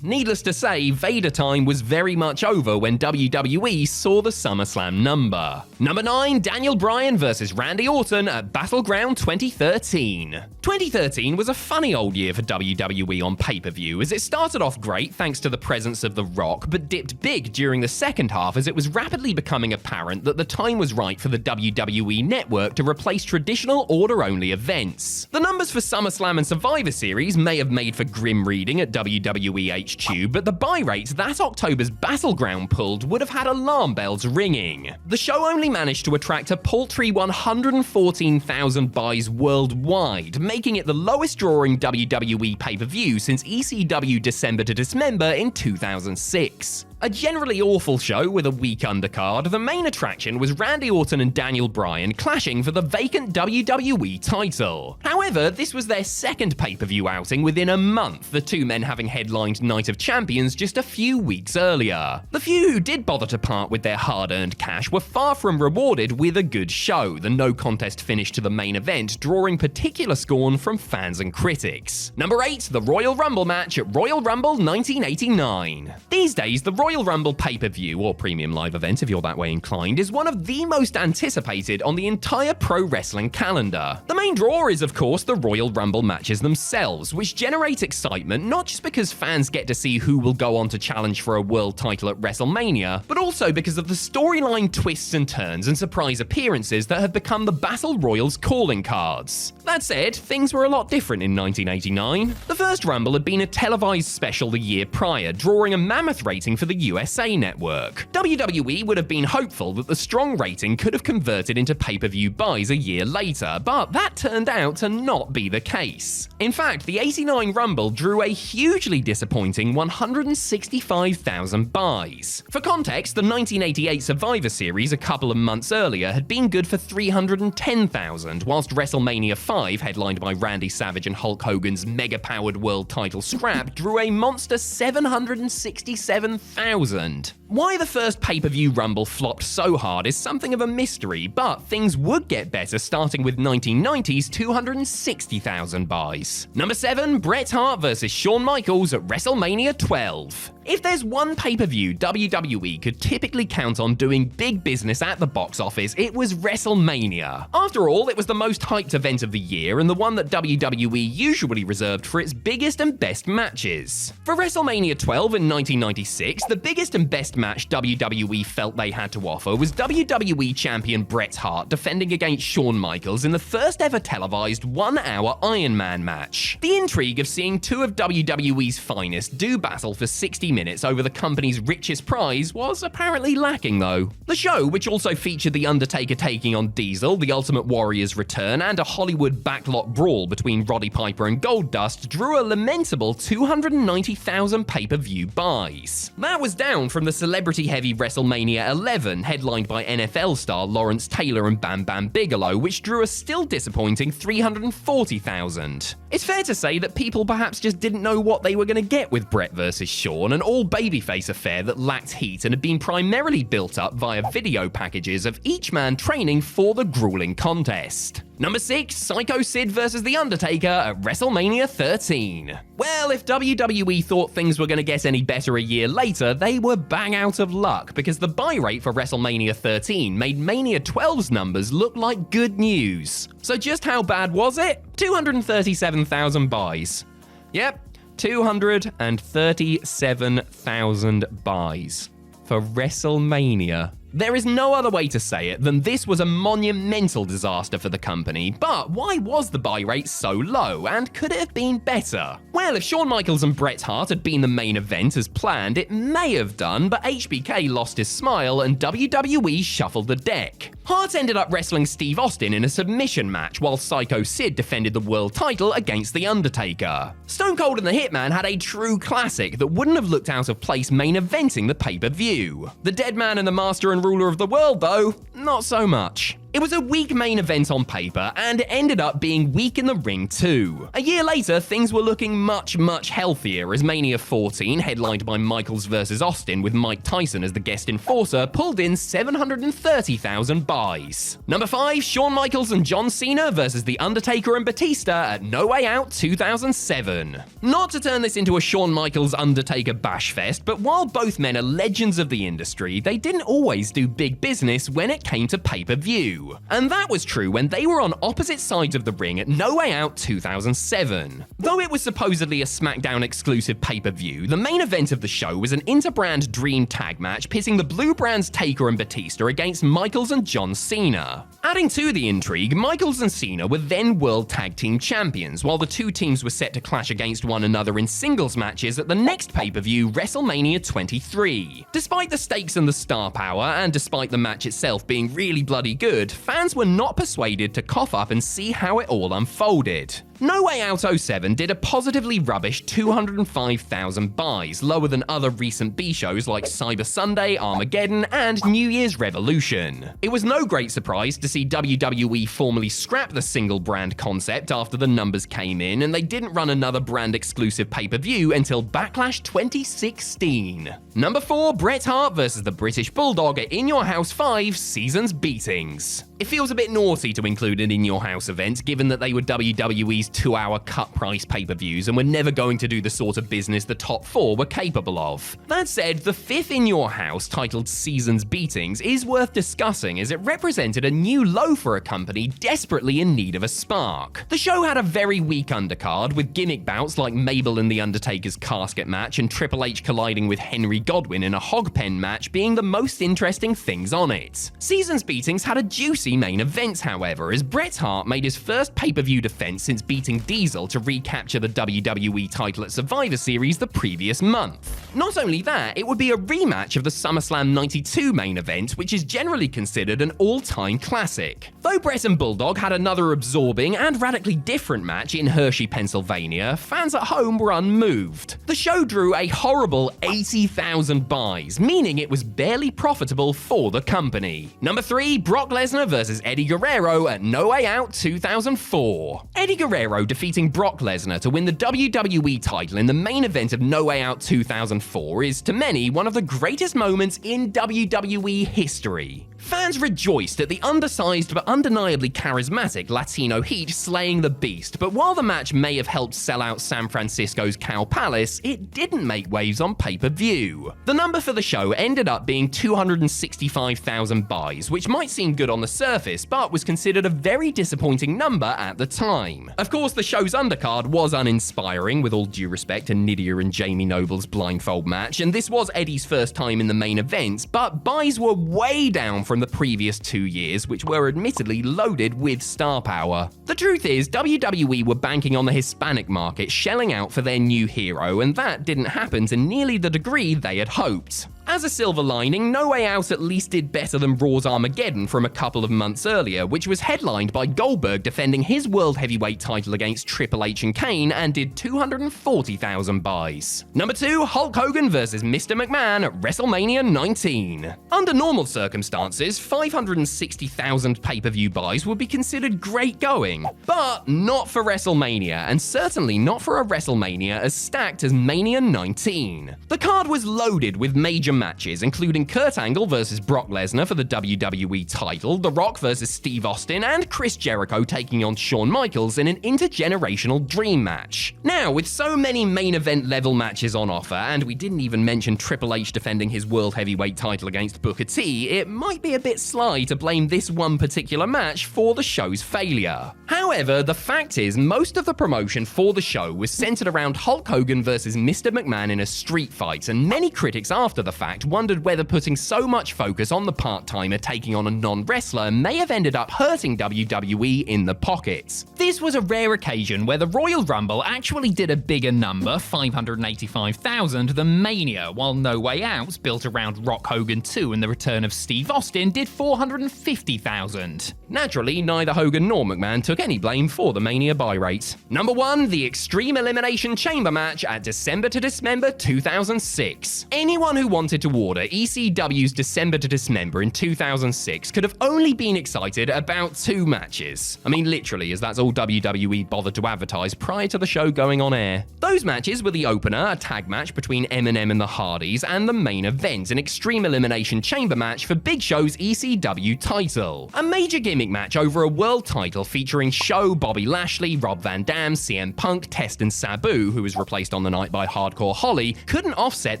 Needless to say, Vader time was very much over when WWE saw the SummerSlam number. Number 9, Daniel Bryan vs. Randy Orton at Battleground 2013. 2013 was a funny old year for WWE on pay-per-view, as it started off great thanks to the presence of The Rock, but dipped big during the second half as it was rapidly becoming apparent that the time was right for the WWE Network to replace traditional order-only events. The numbers for SummerSlam and Survivor Series may have made for grim reading at WWE HQ, but the buy rates that October's Battleground pulled would have had alarm bells ringing. The show only managed to attract a paltry 114,000 buys worldwide, making it the lowest drawing WWE pay-per-view since ECW December to Dismember in 2006. A generally awful show with a weak undercard, the main attraction was Randy Orton and Daniel Bryan clashing for the vacant WWE title. However, this was their second pay-per-view outing within a month, the two men having headlined Night of Champions just a few weeks earlier. The few who did bother to part with their hard-earned cash were far from rewarded with a good show, the no-contest finish to the main event drawing particular scorn from fans and critics. Number 8, the Royal Rumble match at Royal Rumble 1989. These days, the Royal Rumble pay-per-view, or premium live event if you're that way inclined, is one of the most anticipated on the entire pro wrestling calendar. The main draw is, of course, the Royal Rumble matches themselves, which generate excitement not just because fans get to see who will go on to challenge for a world title at WrestleMania, but also because of the storyline twists and turns and surprise appearances that have become the Battle Royal's calling cards. That said, things were a lot different in 1989. The first Rumble had been a televised special the year prior, drawing a mammoth rating for the USA Network. WWE would have been hopeful that the strong rating could have converted into pay-per-view buys a year later, but that turned out to not be the case. In fact, the 89 Rumble drew a hugely disappointing 165,000 buys. For context, the 1988 Survivor Series a couple of months earlier had been good for 310,000, whilst WrestleMania 5, headlined by Randy Savage and Hulk Hogan's mega-powered world title scrap, drew a monster 767,000. Why the first pay-per-view Rumble flopped so hard is something of a mystery, but things would get better starting with 1990's 260,000 buys. Number 7, Bret Hart vs. Shawn Michaels at WrestleMania 12. If there's one pay-per-view WWE could typically count on doing big business at the box office, it was WrestleMania. After all, it was the most hyped event of the year and the one that WWE usually reserved for its biggest and best matches. For WrestleMania 12 in 1996, the biggest and best match WWE felt they had to offer was WWE Champion Bret Hart defending against Shawn Michaels in the first ever televised 1-hour Iron Man match. The intrigue of seeing two of WWE's finest do battle for 60 minutes over the company's richest prize was apparently lacking though. The show, which also featured The Undertaker taking on Diesel, The Ultimate Warrior's return, and a Hollywood backlot brawl between Roddy Piper and Goldust, drew a lamentable 290,000 pay-per-view buys. That was down from the celebrity-heavy WrestleMania 11, headlined by NFL star Lawrence Taylor and Bam Bam Bigelow, which drew a still disappointing 340,000. It's fair to say that people perhaps just didn't know what they were going to get with Bret vs. Shawn, an all-babyface affair that lacked heat and had been primarily built up via video packages of each man training for the grueling contest. Number 6, Psycho Sid vs. The Undertaker at WrestleMania 13. Well, if WWE thought things were going to get any better a year later, they were bang out of luck because the buy rate for WrestleMania 13 made Mania 12's numbers look like good news. So just how bad was it? 237,000 buys. Yep, 237,000 buys for WrestleMania. There is no other way to say it than this was a monumental disaster for the company, but why was the buy rate so low, and could it have been better? Well, if Shawn Michaels and Bret Hart had been the main event as planned, it may have done, but HBK lost his smile and WWE shuffled the deck. Hart ended up wrestling Steve Austin in a submission match, while Psycho Sid defended the world title against The Undertaker. Stone Cold and the Hitman had a true classic that wouldn't have looked out of place main eventing the pay-per-view. The Dead Man and the Master and Ruler of the World, though, not so much. It was a weak main event on paper, and it ended up being weak in the ring too. A year later, things were looking much healthier as Mania 14, headlined by Michaels vs. Austin with Mike Tyson as the guest enforcer, pulled in 730,000 buys. Number 5, Shawn Michaels and John Cena vs. The Undertaker and Batista at No Way Out 2007. Not to turn this into a Shawn Michaels Undertaker bash fest, but while both men are legends of the industry, they didn't always do big business when it came to pay-per-view. And that was true when they were on opposite sides of the ring at No Way Out 2007. Though it was supposedly a SmackDown exclusive pay-per-view, the main event of the show was an inter-brand dream tag match pitting the Blue Brand's Taker and Batista against Michaels and John Cena. Adding to the intrigue, Michaels and Cena were then World Tag Team Champions, while the two teams were set to clash against one another in singles matches at the next pay-per-view, WrestleMania 23. Despite the stakes and the star power, and despite the match itself being really bloody good, fans were not persuaded to cough up and see how it all unfolded. No Way Out 07 did a positively rubbish 205,000 buys, lower than other recent B shows like Cyber Sunday, Armageddon, and New Year's Revolution. It was no great surprise to see WWE formally scrap the single brand concept after the numbers came in, and they didn't run another brand exclusive pay-per-view until Backlash 2016. Number 4, Bret Hart vs. the British Bulldog at In Your House 5 Seasons Beatings. It feels a bit naughty to include an In Your House event, given that they were WWE's 2-hour cut-price pay-per-views and were never going to do the sort of business the top 4 were capable of. That said, the 5th In Your House, titled Seasons Beatings, is worth discussing as it represented a new low for a company desperately in need of a spark. The show had a very weak undercard, with gimmick bouts like Mabel in The Undertaker's casket match and Triple H colliding with Henry Godwinn in a hog pen match being the most interesting things on it. Seasons Beatings had a juicy main event, however, as Bret Hart made his first pay-per-view defense since beating Diesel to recapture the WWE title at Survivor Series the previous month. Not only that, it would be a rematch of the SummerSlam 92 main event, which is generally considered an all-time classic. Though Bret and Bulldog had another absorbing and radically different match in Hershey, Pennsylvania, fans at home were unmoved. The show drew a horrible 80,000 buys, meaning it was barely profitable for the company. Number 3, Brock Lesnar vs. Eddie Guerrero at No Way Out 2004. Eddie Guerrero defeating Brock Lesnar to win the WWE title in the main event of No Way Out 2004 is, to many, one of the greatest moments in WWE history. Fans rejoiced at the undersized but undeniably charismatic Latino Heat slaying the Beast, but while the match may have helped sell out San Francisco's Cow Palace, it didn't make waves on pay-per-view. The number for the show ended up being 265,000 buys, which might seem good on the surface, but was considered a very disappointing number at the time. Of course, the show's undercard was uninspiring, with all due respect to Nydia and Jamie Noble's blindfold match, and this was Eddie's first time in the main event, but buys were way down from the previous 2 years, which were admittedly loaded with star power. The truth is, WWE were banking on the Hispanic market shelling out for their new hero, and that didn't happen to nearly the degree they had hoped. As a silver lining, No Way Out at least did better than Raw's Armageddon from a couple of months earlier, which was headlined by Goldberg defending his World Heavyweight title against Triple H and Kane and did 240,000 buys. Number 2, Hulk Hogan vs. Mr. McMahon at WrestleMania 19. Under normal circumstances, 560,000 pay-per-view buys would be considered great going, but not for WrestleMania, and certainly not for a WrestleMania as stacked as Mania 19. The card was loaded with major matches, including Kurt Angle vs. Brock Lesnar for the WWE title, The Rock vs. Steve Austin, and Chris Jericho taking on Shawn Michaels in an intergenerational dream match. Now, with so many main event level matches on offer, and we didn't even mention Triple H defending his World Heavyweight title against Booker T, it might be a bit sly to blame this one particular match for the show's failure. However, the fact is, most of the promotion for the show was centered around Hulk Hogan vs. Mr. McMahon in a street fight, and many critics after the fact wondered whether putting so much focus on the part-timer taking on a non-wrestler may have ended up hurting WWE in the pockets. This was a rare occasion where the Royal Rumble actually did a bigger number, 585,000, than Mania, while No Way Out, built around Rock Hogan 2 and the return of Steve Austin, did 450,000. Naturally, neither Hogan nor McMahon took any blame for the Mania buy rate. Number 1, the Extreme Elimination Chamber match at December to Dismember 2006. Anyone who wanted to order ECW's December to Dismember in 2006 could have only been excited about 2 matches. I mean, literally, as that's all WWE bothered to advertise prior to the show going on air. Those matches were the opener, a tag match between Eminem and the Hardys, and the main event, an Extreme Elimination Chamber match for Big Show's ECW title. A major gimmick match over a world title featuring Show, Bobby Lashley, Rob Van Dam, CM Punk, Test and Sabu, who was replaced on the night by Hardcore Holly, couldn't offset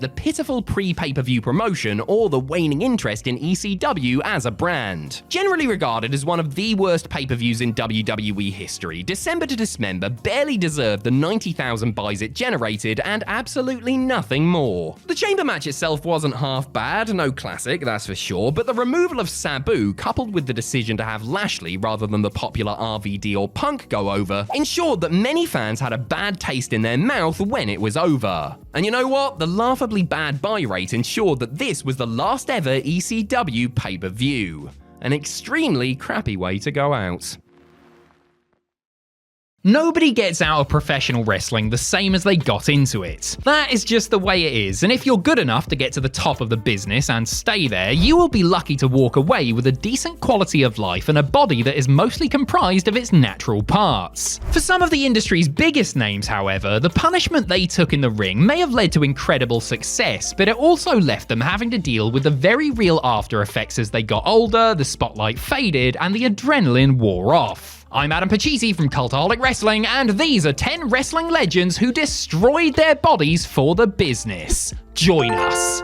the pitiful pre-pay-per-view promotion or the waning interest in ECW as a brand. Generally regarded as one of the worst pay-per-views in WWE history, December to Dismember barely deserved the 90,000 buys it generated and absolutely nothing more. The chamber match itself wasn't half bad, no classic, that's for sure, but the removal of Sabu, coupled with the decision to have Lashley rather than the popular RVD or Punk go over, ensured that many fans had a bad taste in their mouth when it was over. And you know what? The laughably bad buy rate ensured that this was the last ever ECW pay-per-view. An extremely crappy way to go out. Nobody gets out of professional wrestling the same as they got into it. That is just the way it is, and if you're good enough to get to the top of the business and stay there, you will be lucky to walk away with a decent quality of life and a body that is mostly comprised of its natural parts. For some of the industry's biggest names, however, the punishment they took in the ring may have led to incredible success, but it also left them having to deal with the very real after effects as they got older, the spotlight faded, and the adrenaline wore off. I'm Adam Pachisi from Cultaholic Wrestling, and these are 10 wrestling legends who destroyed their bodies for the business. Join us.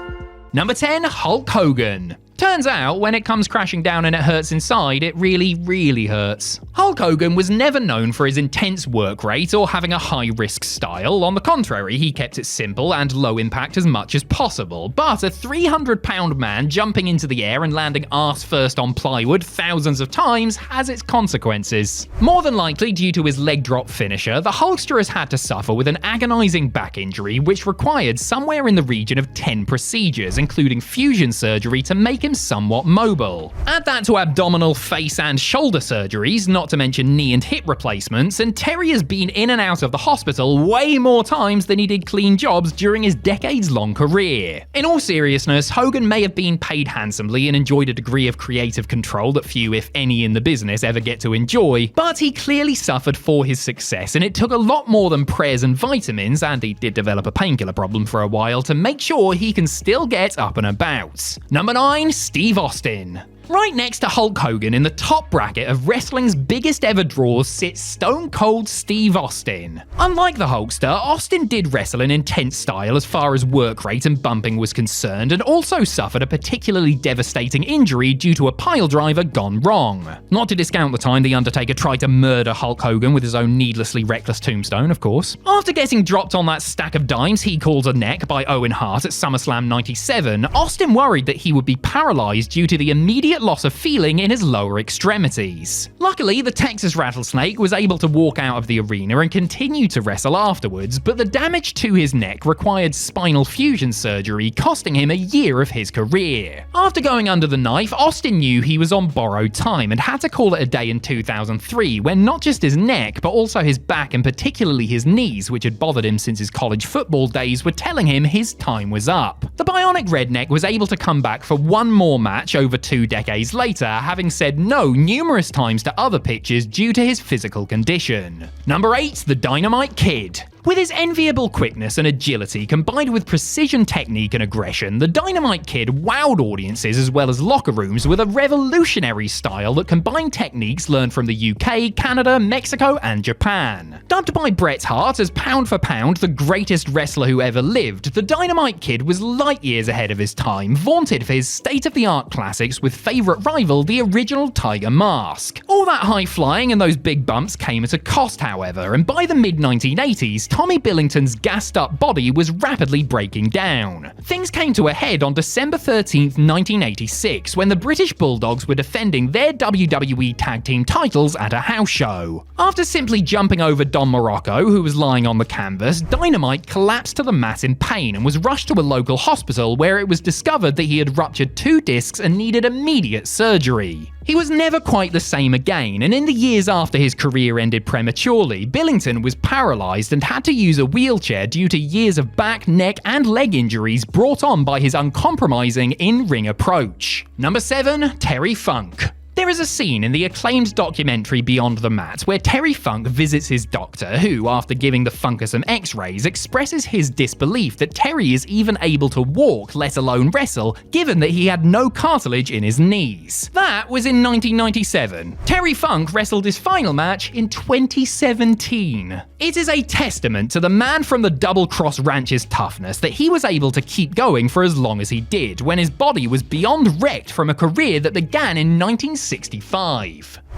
Number 10, Hulk Hogan. Turns out, when it comes crashing down and it hurts inside, it really, really hurts. Hulk Hogan was never known for his intense work rate or having a high-risk style. On the contrary, he kept it simple and low impact as much as possible. But a 300-pound man jumping into the air and landing arse first on plywood thousands of times has its consequences. More than likely, due to his leg drop finisher, the Hulkster has had to suffer with an agonizing back injury which required somewhere in the region of 10 procedures, including fusion surgery to make him somewhat mobile. Add that to abdominal, face and shoulder surgeries, not to mention knee and hip replacements, and Terry has been in and out of the hospital way more times than he did clean jobs during his decades-long career. In all seriousness, Hogan may have been paid handsomely and enjoyed a degree of creative control that few, if any, in the business ever get to enjoy, but he clearly suffered for his success, and it took a lot more than prayers and vitamins, and he did develop a painkiller problem for a while, to make sure he can still get up and about. Number 9, Steve Austin. Right next to Hulk Hogan in the top bracket of wrestling's biggest ever draws sits Stone Cold Steve Austin. Unlike the Hulkster, Austin did wrestle in intense style as far as work rate and bumping was concerned, and also suffered a particularly devastating injury due to a pile driver gone wrong. Not to discount the time The Undertaker tried to murder Hulk Hogan with his own needlessly reckless tombstone, of course. After getting dropped on that stack of dimes he calls a neck by Owen Hart at SummerSlam 97, Austin worried that he would be paralyzed due to the immediate loss of feeling in his lower extremities. Luckily, the Texas Rattlesnake was able to walk out of the arena and continue to wrestle afterwards, but the damage to his neck required spinal fusion surgery, costing him a year of his career. After going under the knife, Austin knew he was on borrowed time and had to call it a day in 2003, when not just his neck, but also his back and particularly his knees, which had bothered him since his college football days, were telling him his time was up. The Bionic Redneck was able to come back for one more match over 2 decades later, having said no numerous times to other pitchers due to his physical condition. Number 8, the Dynamite Kid. With his enviable quickness and agility combined with precision technique and aggression, the Dynamite Kid wowed audiences as well as locker rooms with a revolutionary style that combined techniques learned from the UK, Canada, Mexico, and Japan. Dubbed by Bret Hart as pound for pound the greatest wrestler who ever lived, the Dynamite Kid was light years ahead of his time, vaunted for his state-of-the-art classics with favourite rival the original Tiger Mask. All that high flying and those big bumps came at a cost, however, and by the mid-1980s, Tommy Billington's gassed-up body was rapidly breaking down. Things came to a head on December 13th, 1986, when the British Bulldogs were defending their WWE Tag Team titles at a house show. After simply jumping over Don Morocco, who was lying on the canvas, Dynamite collapsed to the mat in pain and was rushed to a local hospital where it was discovered that he had ruptured 2 discs and needed immediate surgery. He was never quite the same again, and in the years after his career ended prematurely, Billington was paralysed and had to use a wheelchair due to years of back, neck, and leg injuries brought on by his uncompromising in-ring approach. Number 7. Terry Funk. There is a scene in the acclaimed documentary Beyond the Mat where Terry Funk visits his doctor who, after giving the Funker some x-rays, expresses his disbelief that Terry is even able to walk, let alone wrestle, given that he had no cartilage in his knees. That was in 1997. Terry Funk wrestled his final match in 2017. It is a testament to the man from the Double Cross Ranch's toughness that he was able to keep going for as long as he did, when his body was beyond wrecked from a career that began in 1965.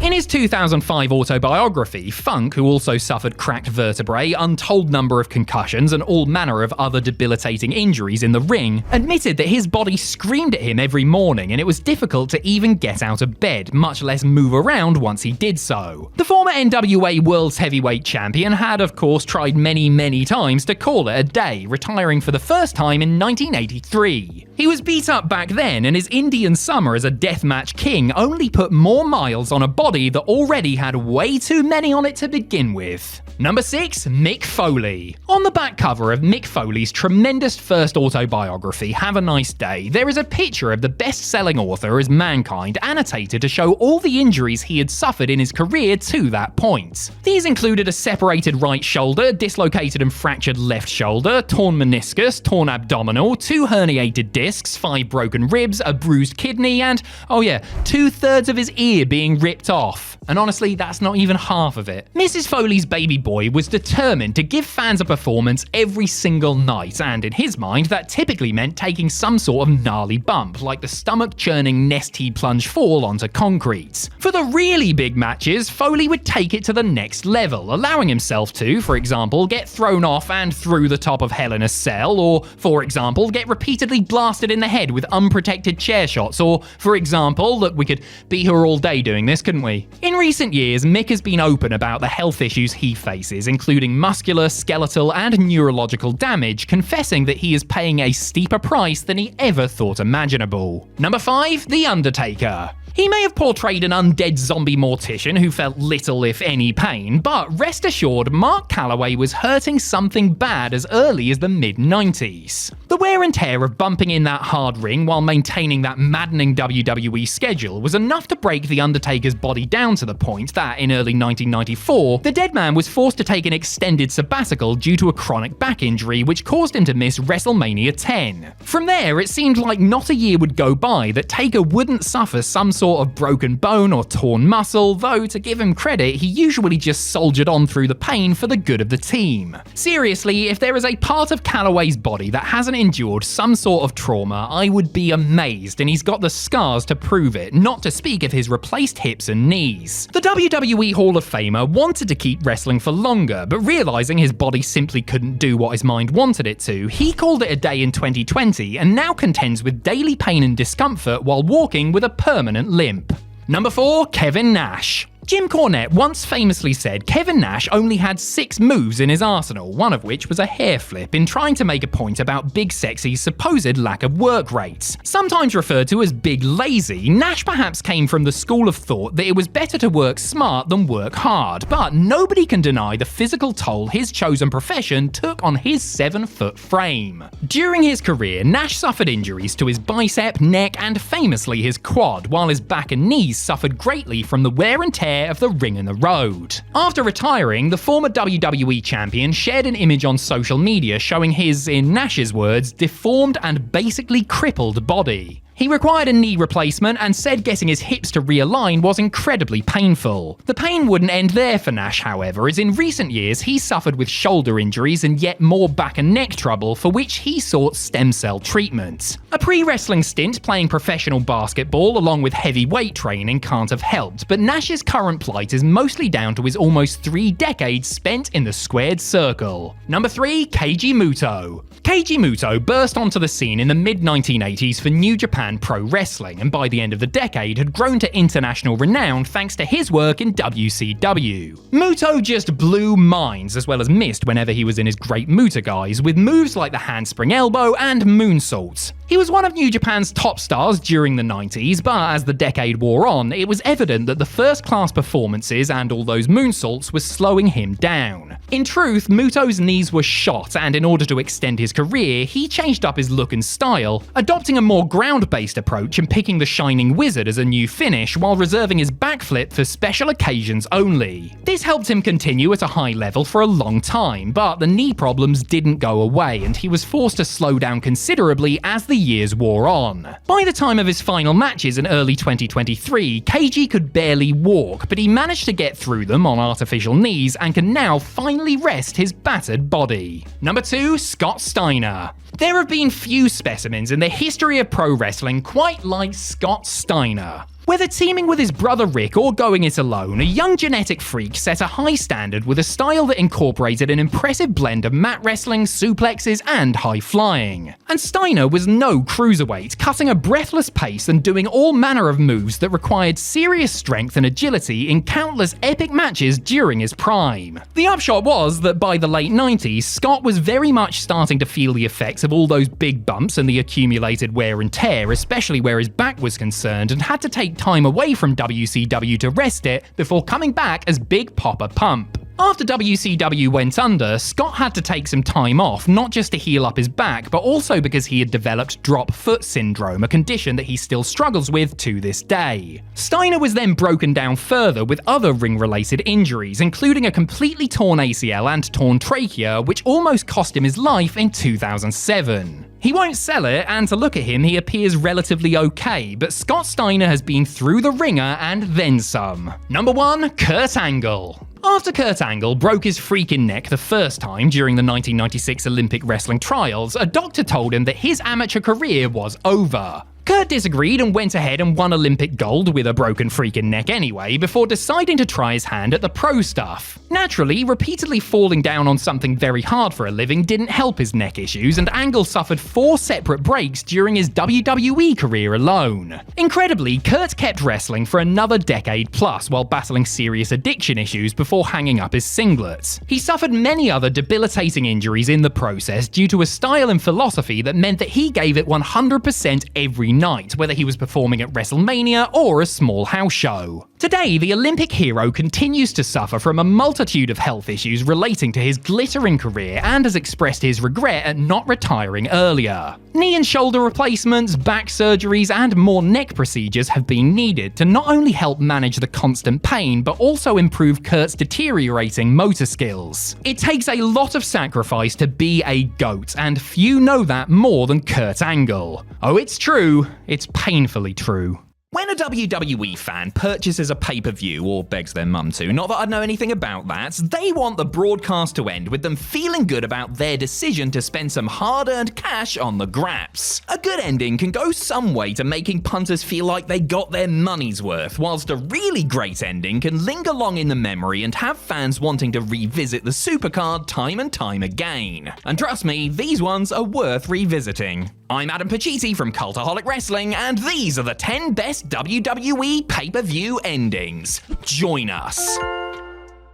In his 2005 autobiography, Funk, who also suffered cracked vertebrae, untold number of concussions, and all manner of other debilitating injuries in the ring, admitted that his body screamed at him every morning and it was difficult to even get out of bed, much less move around once he did so. The former NWA World's Heavyweight Champion had, of course, tried many times to call it a day, retiring for the first time in 1983. He was beat up back then, and his Indian summer as a deathmatch king only put more miles on a body that already had way too many on it to begin with. Number 6. Mick Foley. On the back cover of Mick Foley's tremendous first autobiography, Have a Nice Day, there is a picture of the best-selling author as Mankind annotated to show all the injuries he had suffered in his career to that point. These included a separated right shoulder, dislocated and fractured left shoulder, torn meniscus, torn abdominal, 2 herniated discs, 5 broken ribs, a bruised kidney, and, oh yeah, 2/3 of his ear being ripped off. And honestly, that's not even half of it. Mrs. Foley's baby boy was determined to give fans a performance every single night, and in his mind, that typically meant taking some sort of gnarly bump, like the stomach-churning Nestea plunge fall onto concrete. For the really big matches, Foley would take it to the next level, allowing himself to, for example, get thrown off and through the top of Hell in a Cell, or, for example, get repeatedly blasted in the head with unprotected chair shots, or, for example, look, we could be here all day doing this, couldn't we? In recent years, Mick has been open about the health issues he faces, including muscular, skeletal, and neurological damage, confessing that he is paying a steeper price than he ever thought imaginable. Number 5. The Undertaker. He may have portrayed an undead zombie mortician who felt little if any pain, but rest assured Mark Calloway was hurting something bad as early as the mid-90s. The wear and tear of bumping in that hard ring while maintaining that maddening WWE schedule was enough to break The Undertaker's body down to the point that, in early 1994, the dead man was forced to take an extended sabbatical due to a chronic back injury which caused him to miss WrestleMania 10. From there, it seemed like not a year would go by that Taker wouldn't suffer some sort of broken bone or torn muscle, though to give him credit, he usually just soldiered on through the pain for the good of the team. Seriously, if there is a part of Calloway's body that hasn't endured some sort of trauma, I would be amazed, and he's got the scars to prove it, not to speak of his replaced hips and knees. The WWE Hall of Famer wanted to keep wrestling for longer, but realizing his body simply couldn't do what his mind wanted it to, he called it a day in 2020 and now contends with daily pain and discomfort while walking with a permanent limp. Number 4. Kevin Nash. Jim Cornette once famously said Kevin Nash only had 6 moves in his arsenal, one of which was a hair flip, in trying to make a point about Big Sexy's supposed lack of work rates. Sometimes referred to as Big Lazy, Nash perhaps came from the school of thought that it was better to work smart than work hard, but nobody can deny the physical toll his chosen profession took on his 7-foot frame. During his career, Nash suffered injuries to his bicep, neck, and famously his quad, while his back and knees suffered greatly from the wear and tear heir of the Ring and the Road. After retiring, the former WWE champion shared an image on social media showing his, in Nash's words, deformed and basically crippled body. He required a knee replacement and said getting his hips to realign was incredibly painful. The pain wouldn't end there for Nash, however, as in recent years he suffered with shoulder injuries and yet more back and neck trouble, for which he sought stem cell treatment. A pre-wrestling stint playing professional basketball along with heavy weight training can't have helped, but Nash's current plight is mostly down to his almost 3 decades spent in the squared circle. Number 3, Keiji Muto. Keiji Muto burst onto the scene in the mid-1980s for New Japan Pro Wrestling, and by the end of the decade had grown to international renown thanks to his work in WCW. Muto just blew minds as well as missed whenever he was in his great Muta guise, with moves like the handspring elbow and moonsault. He was one of New Japan's top stars during the 90s, but as the decade wore on, it was evident that the first-class performances and all those moonsaults was slowing him down. In truth, Muto's knees were shot, and in order to extend his career, he changed up his look and style, adopting a more ground-based approach and picking the Shining Wizard as a new finish while reserving his backflip for special occasions only. This helped him continue at a high level for a long time, but the knee problems didn't go away, and he was forced to slow down considerably as the years wore on. By the time of his final matches in early 2023, Keiji could barely walk, but he managed to get through them on artificial knees and can now finally rest his battered body. Number 2, Scott Steiner. There have been few specimens in the history of pro wrestling quite like Scott Steiner. Whether teaming with his brother Rick or going it alone, a young genetic freak set a high standard with a style that incorporated an impressive blend of mat wrestling, suplexes, and high flying. And Steiner was no cruiserweight, cutting a breathless pace and doing all manner of moves that required serious strength and agility in countless epic matches during his prime. The upshot was that by the late 90s, Scott was very much starting to feel the effects of all those big bumps and the accumulated wear and tear, especially where his back was concerned, and had to take time away from WCW to rest it before coming back as Big Papa Pump. After WCW went under, Scott had to take some time off, not just to heal up his back, but also because he had developed drop foot syndrome, a condition that he still struggles with to this day. Steiner was then broken down further with other ring-related injuries, including a completely torn ACL and torn trachea, which almost cost him his life in 2007. He won't sell it, and to look at him, he appears relatively okay, but Scott Steiner has been through the ringer and then some. Number 1, Kurt Angle. After Kurt Angle broke his freaking neck the first time during the 1996 Olympic wrestling trials, a doctor told him that his amateur career was over. Kurt disagreed and went ahead and won Olympic gold with a broken freaking neck anyway, before deciding to try his hand at the pro stuff. Naturally, repeatedly falling down on something very hard for a living didn't help his neck issues, and Angle suffered 4 separate breaks during his WWE career alone. Incredibly, Kurt kept wrestling for another decade plus while battling serious addiction issues before hanging up his singlet. He suffered many other debilitating injuries in the process due to a style and philosophy that meant that he gave it 100% every night, whether he was performing at WrestleMania or a small house show. Today, the Olympic hero continues to suffer from a multitude of health issues relating to his glittering career and has expressed his regret at not retiring earlier. Knee and shoulder replacements, back surgeries, and more neck procedures have been needed to not only help manage the constant pain, but also improve Kurt's deteriorating motor skills. It takes a lot of sacrifice to be a GOAT, and few know that more than Kurt Angle. Oh, it's true. It's painfully true. When a WWE fan purchases a pay-per-view, or begs their mum to, not that I'd know anything about that, they want the broadcast to end with them feeling good about their decision to spend some hard-earned cash on the graps. A good ending can go some way to making punters feel like they got their money's worth, whilst a really great ending can linger long in the memory and have fans wanting to revisit the supercard time and time again. And trust me, these ones are worth revisiting. I'm Adam Pacitti from Cultaholic Wrestling, and these are the 10 best WWE pay-per-view endings. Join us.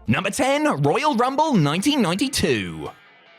Number 10, Royal Rumble 1992.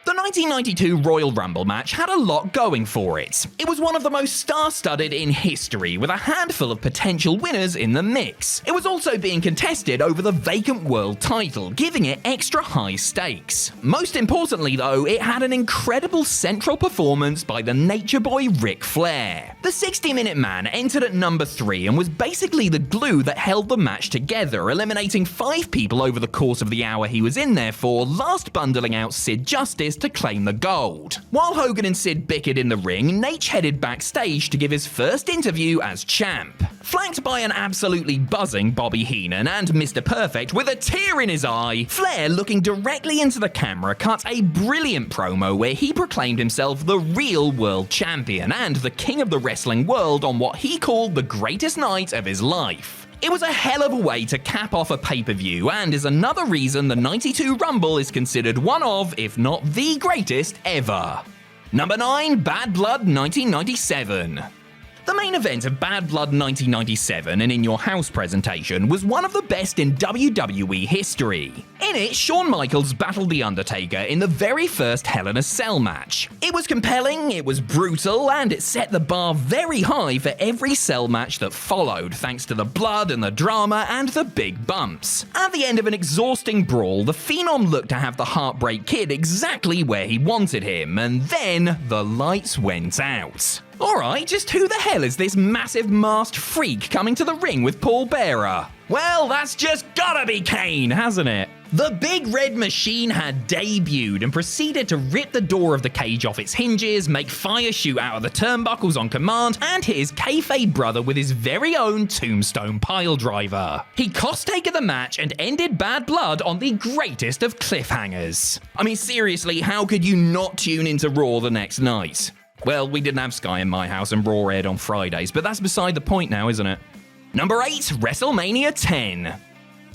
The 1992 Royal Rumble match had a lot going for it. It was one of the most star-studded in history, with a handful of potential winners in the mix. It was also being contested over the vacant world title, giving it extra high stakes. Most importantly though, it had an incredible central performance by the Nature Boy Ric Flair. The 60-minute man entered at number 3 and was basically the glue that held the match together, eliminating 5 people over the course of the hour he was in there for, last bundling out Sid Justice to claim the gold. While Hogan and Sid bickered in the ring, Nate headed backstage to give his first interview as champ. Flanked by an absolutely buzzing Bobby Heenan and Mr. Perfect with a tear in his eye, Flair, looking directly into the camera, cut a brilliant promo where he proclaimed himself the real world champion and the king of the wrestling world on what he called the greatest night of his life. It was a hell of a way to cap off a pay-per-view and is another reason the 92 Rumble is considered one of, if not the greatest ever. Number 9, Bad Blood 1997. The main event of Bad Blood 1997 and In Your House presentation was one of the best in WWE history. In it, Shawn Michaels battled The Undertaker in the very first Hell in a Cell match. It was compelling, it was brutal, and it set the bar very high for every Cell match that followed, thanks to the blood and the drama and the big bumps. At the end of an exhausting brawl, the Phenom looked to have the Heartbreak Kid exactly where he wanted him, and then the lights went out. Alright, just who the hell is this massive masked freak coming to the ring with Paul Bearer? Well, that's just gotta be Kane, hasn't it? The Big Red Machine had debuted and proceeded to rip the door of the cage off its hinges, make fire shoot out of the turnbuckles on command, and hit his kayfabe brother with his very own Tombstone piledriver. He cost-takered the match and ended Bad Blood on the greatest of cliffhangers. I mean, seriously, how could you not tune into Raw the next night? Well, we didn't have Sky in my house and Raw aired on Fridays, but that's beside the point now, isn't it? Number 8, WrestleMania 10.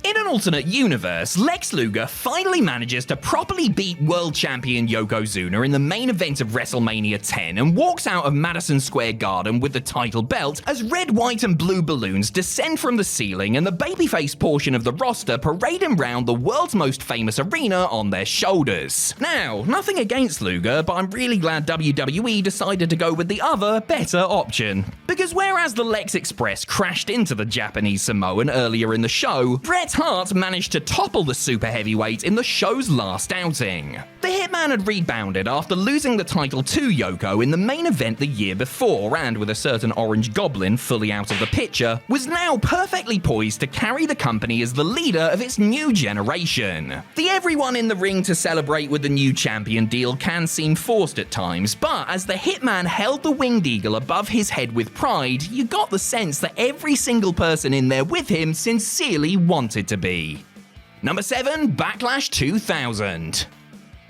In an alternate universe, Lex Luger finally manages to properly beat world champion Yokozuna in the main event of WrestleMania 10 and walks out of Madison Square Garden with the title belt as red, white and blue balloons descend from the ceiling and the babyface portion of the roster parade him round the world's most famous arena on their shoulders. Now, nothing against Luger, but I'm really glad WWE decided to go with the other, better option. Because whereas the Lex Express crashed into the Japanese Samoan earlier in the show, Bret Hart managed to topple the super heavyweight in the show's last outing. The Hitman had rebounded after losing the title to Yoko in the main event the year before, and with a certain Orange Goblin fully out of the picture, was now perfectly poised to carry the company as the leader of its new generation. The everyone in the ring to celebrate with the new champion deal can seem forced at times, but as the Hitman held the winged eagle above his head with pride, you got the sense that every single person in there with him sincerely wanted to be. Number 7, Backlash 2000.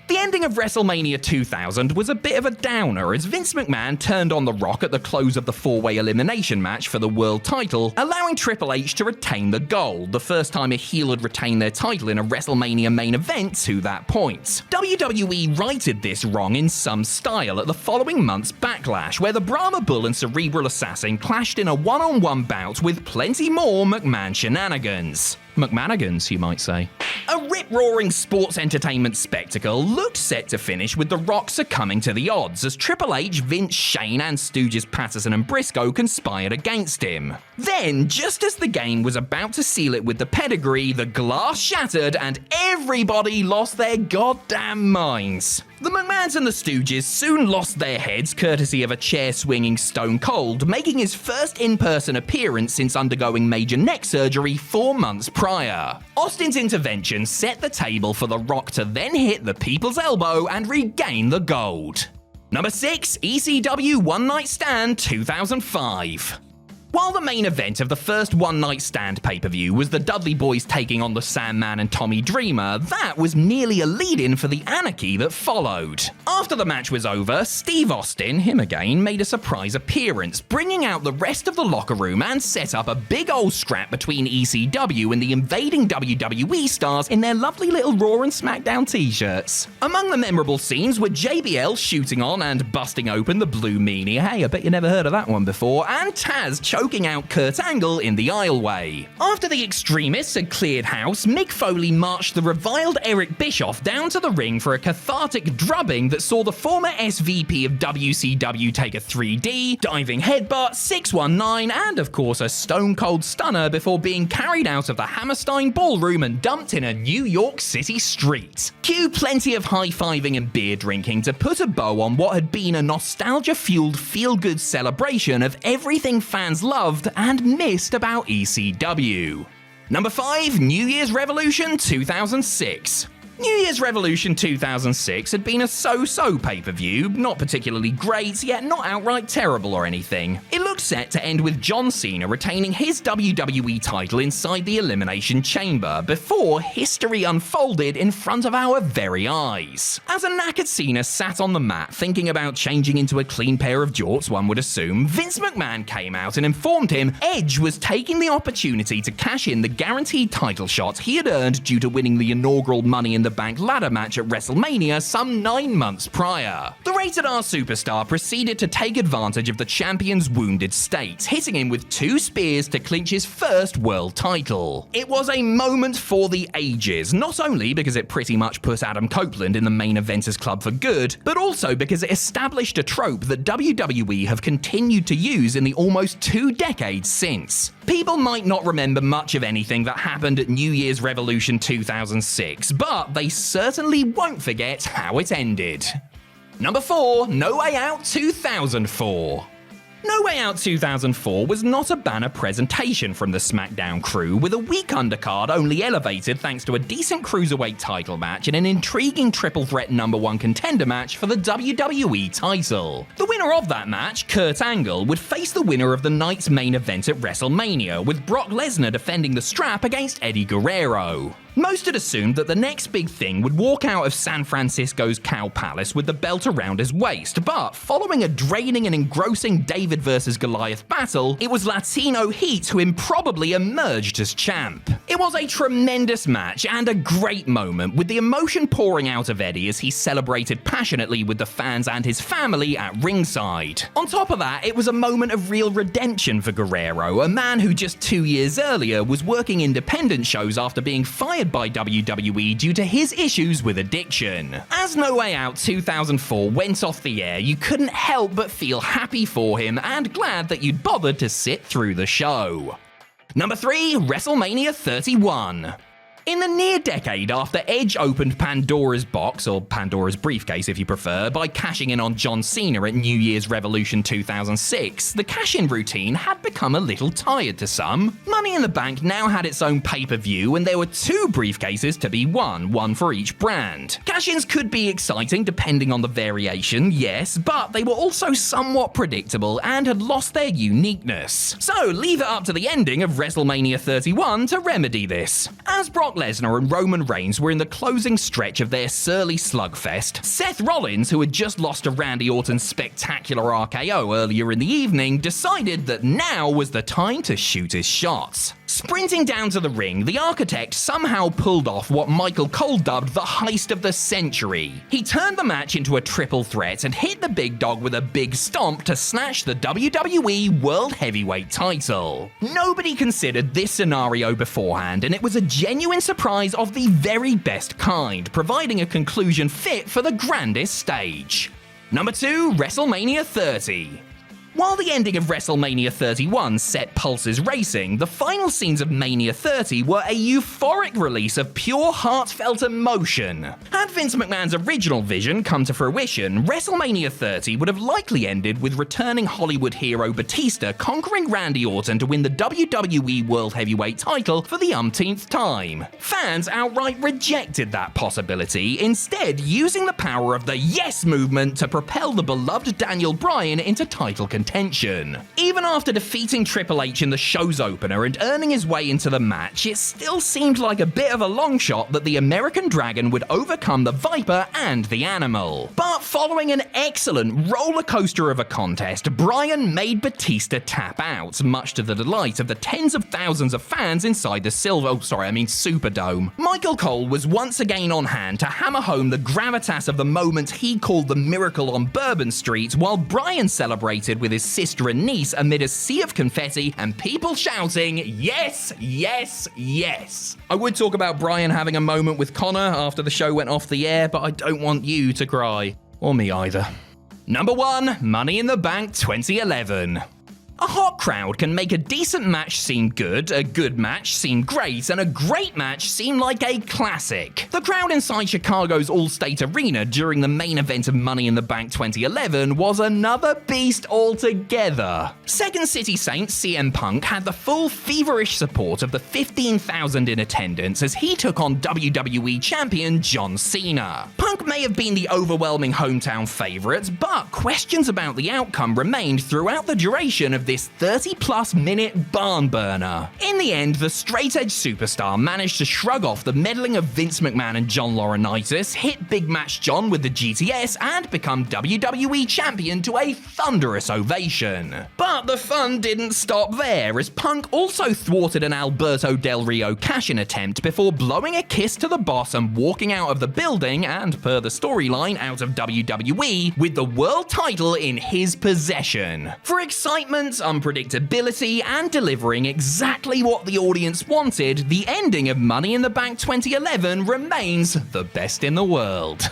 The ending of WrestleMania 2000 was a bit of a downer as Vince McMahon turned on The Rock at the close of the 4-way elimination match for the world title, allowing Triple H to retain the gold, the first time a heel had retained their title in a WrestleMania main event to that point. WWE righted this wrong in some style at the following month's Backlash, where the Brahma Bull and Cerebral Assassin clashed in a one-on-one bout with plenty more McMahon shenanigans. McManigans, you might say. A rip-roaring sports entertainment spectacle looked set to finish with The Rock succumbing to the odds as Triple H, Vince, Shane and Stooges Patterson and Briscoe conspired against him. Then, just as the game was about to seal it with the pedigree, the glass shattered and everybody lost their goddamn minds. The McMahons and the Stooges soon lost their heads courtesy of a chair-swinging Stone Cold, making his first in-person appearance since undergoing major neck surgery 4 months prior. Austin's intervention set the table for The Rock to then hit the people's elbow and regain the gold. Number 6, ECW One Night Stand 2005. While the main event of the first One Night Stand pay-per-view was the Dudley Boys taking on the Sandman and Tommy Dreamer, that was merely a lead-in for the anarchy that followed. After the match was over, Steve Austin, him again, made a surprise appearance, bringing out the rest of the locker room and set up a big old scrap between ECW and the invading WWE stars in their lovely little Raw and SmackDown t-shirts. Among the memorable scenes were JBL shooting on and busting open the Blue Meanie, hey, I bet you never heard of that one before, and Taz choking choking out Kurt Angle in the aisleway. After the Extremists had cleared house, Mick Foley marched the reviled Eric Bischoff down to the ring for a cathartic drubbing that saw the former SVP of WCW take a 3D, diving headbutt, 619, and of course a stone cold stunner before being carried out of the Hammerstein Ballroom and dumped in a New York City street. Cue plenty of high-fiving and beer drinking to put a bow on what had been a nostalgia-fueled feel-good celebration of everything fans loved and missed about ECW. Number 5, New Year's Revolution 2006. New Year's Revolution 2006 had been a so-so pay-per-view, not particularly great, yet not outright terrible or anything. It looked set to end with John Cena retaining his WWE title inside the Elimination Chamber, before history unfolded in front of our very eyes. As a knackered Cena sat on the mat thinking about changing into a clean pair of jorts, one would assume, Vince McMahon came out and informed him Edge was taking the opportunity to cash in the guaranteed title shot he had earned due to winning the inaugural Money in the Bank ladder match at WrestleMania some 9 months prior. The Rated R superstar proceeded to take advantage of the champion's wounded state, hitting him with 2 spears to clinch his first world title. It was a moment for the ages, not only because it pretty much put Adam Copeland in the main eventers club for good, but also because it established a trope that WWE have continued to use in the almost 2 decades since. People might not remember much of anything that happened at New Year's Revolution 2006, but they certainly won't forget how it ended. Number 4, No Way Out 2004. No Way Out 2004 was not a banner presentation from the SmackDown crew, with a weak undercard only elevated thanks to a decent cruiserweight title match and an intriguing triple threat number 1 contender match for the WWE title. The winner of that match, Kurt Angle, would face the winner of the night's main event at WrestleMania, with Brock Lesnar defending the strap against Eddie Guerrero. Most had assumed that the next big thing would walk out of San Francisco's Cow Palace with the belt around his waist, but following a draining and engrossing David vs. Goliath battle, it was Latino Heat who improbably emerged as champ. It was a tremendous match and a great moment, with the emotion pouring out of Eddie as he celebrated passionately with the fans and his family at ringside. On top of that, it was a moment of real redemption for Guerrero, a man who just 2 years earlier was working independent shows after being fired by WWE due to his issues with addiction. As No Way Out 2004 went off the air, you couldn't help but feel happy for him and glad that you'd bothered to sit through the show. Number 3, WrestleMania 31. In the near decade after Edge opened Pandora's box, or Pandora's briefcase if you prefer, by cashing in on John Cena at New Year's Revolution 2006, the cash-in routine had become a little tired to some. Money in the Bank now had its own pay-per-view, and there were 2 briefcases to be won, one for each brand. Cash-ins could be exciting depending on the variation, yes, but they were also somewhat predictable and had lost their uniqueness. So leave it up to the ending of WrestleMania 31 to remedy this. As Brock Lesnar and Roman Reigns were in the closing stretch of their surly slugfest, Seth Rollins, who had just lost to Randy Orton's spectacular RKO earlier in the evening, decided that now was the time to shoot his shots. Sprinting down to the ring, the Architect somehow pulled off what Michael Cole dubbed the heist of the century. He turned the match into a triple threat and hit the big dog with a big stomp to snatch the WWE World Heavyweight title. Nobody considered this scenario beforehand, and it was a genuine surprise of the very best kind, providing a conclusion fit for the grandest stage. Number 2, WrestleMania 30. While the ending of WrestleMania 31 set pulses racing, the final scenes of Mania 30 were a euphoric release of pure heartfelt emotion. Had Vince McMahon's original vision come to fruition, WrestleMania 30 would have likely ended with returning Hollywood hero Batista conquering Randy Orton to win the WWE World Heavyweight title for the umpteenth time. Fans outright rejected that possibility, instead using the power of the Yes movement to propel the beloved Daniel Bryan into title contention. Even after defeating Triple H in the show's opener and earning his way into the match, it still seemed like a bit of a long shot that the American Dragon would overcome the Viper and the Animal. But But following an excellent roller coaster of a contest, Bryan made Batista tap out, much to the delight of the tens of thousands of fans inside the Superdome. Michael Cole was once again on hand to hammer home the gravitas of the moment he called the Miracle on Bourbon Street, while Bryan celebrated with his sister and niece amid a sea of confetti and people shouting, "Yes, yes, yes." I would talk about Bryan having a moment with Connor after the show went off the air, but I don't want you to cry. Or me either. Number 1, Money in the Bank 2011. A hot crowd can make a decent match seem good, a good match seem great, and a great match seem like a classic. The crowd inside Chicago's Allstate Arena during the main event of Money in the Bank 2011 was another beast altogether. Second City Saint CM Punk had the full feverish support of the 15,000 in attendance as he took on WWE champion John Cena. Punk may have been the overwhelming hometown favourite, but questions about the outcome remained throughout the duration of this 30-plus minute barn burner. In the end, the straight-edge superstar managed to shrug off the meddling of Vince McMahon and John Laurinaitis, hit Big Match John with the GTS, and become WWE champion to a thunderous ovation. But the fun didn't stop there, as Punk also thwarted an Alberto Del Rio cash-in attempt before blowing a kiss to the boss and walking out of the building, and per the storyline, out of WWE, with the world title in his possession. For excitement, unpredictability, and delivering exactly what the audience wanted, the ending of Money in the Bank 2011 remains the best in the world.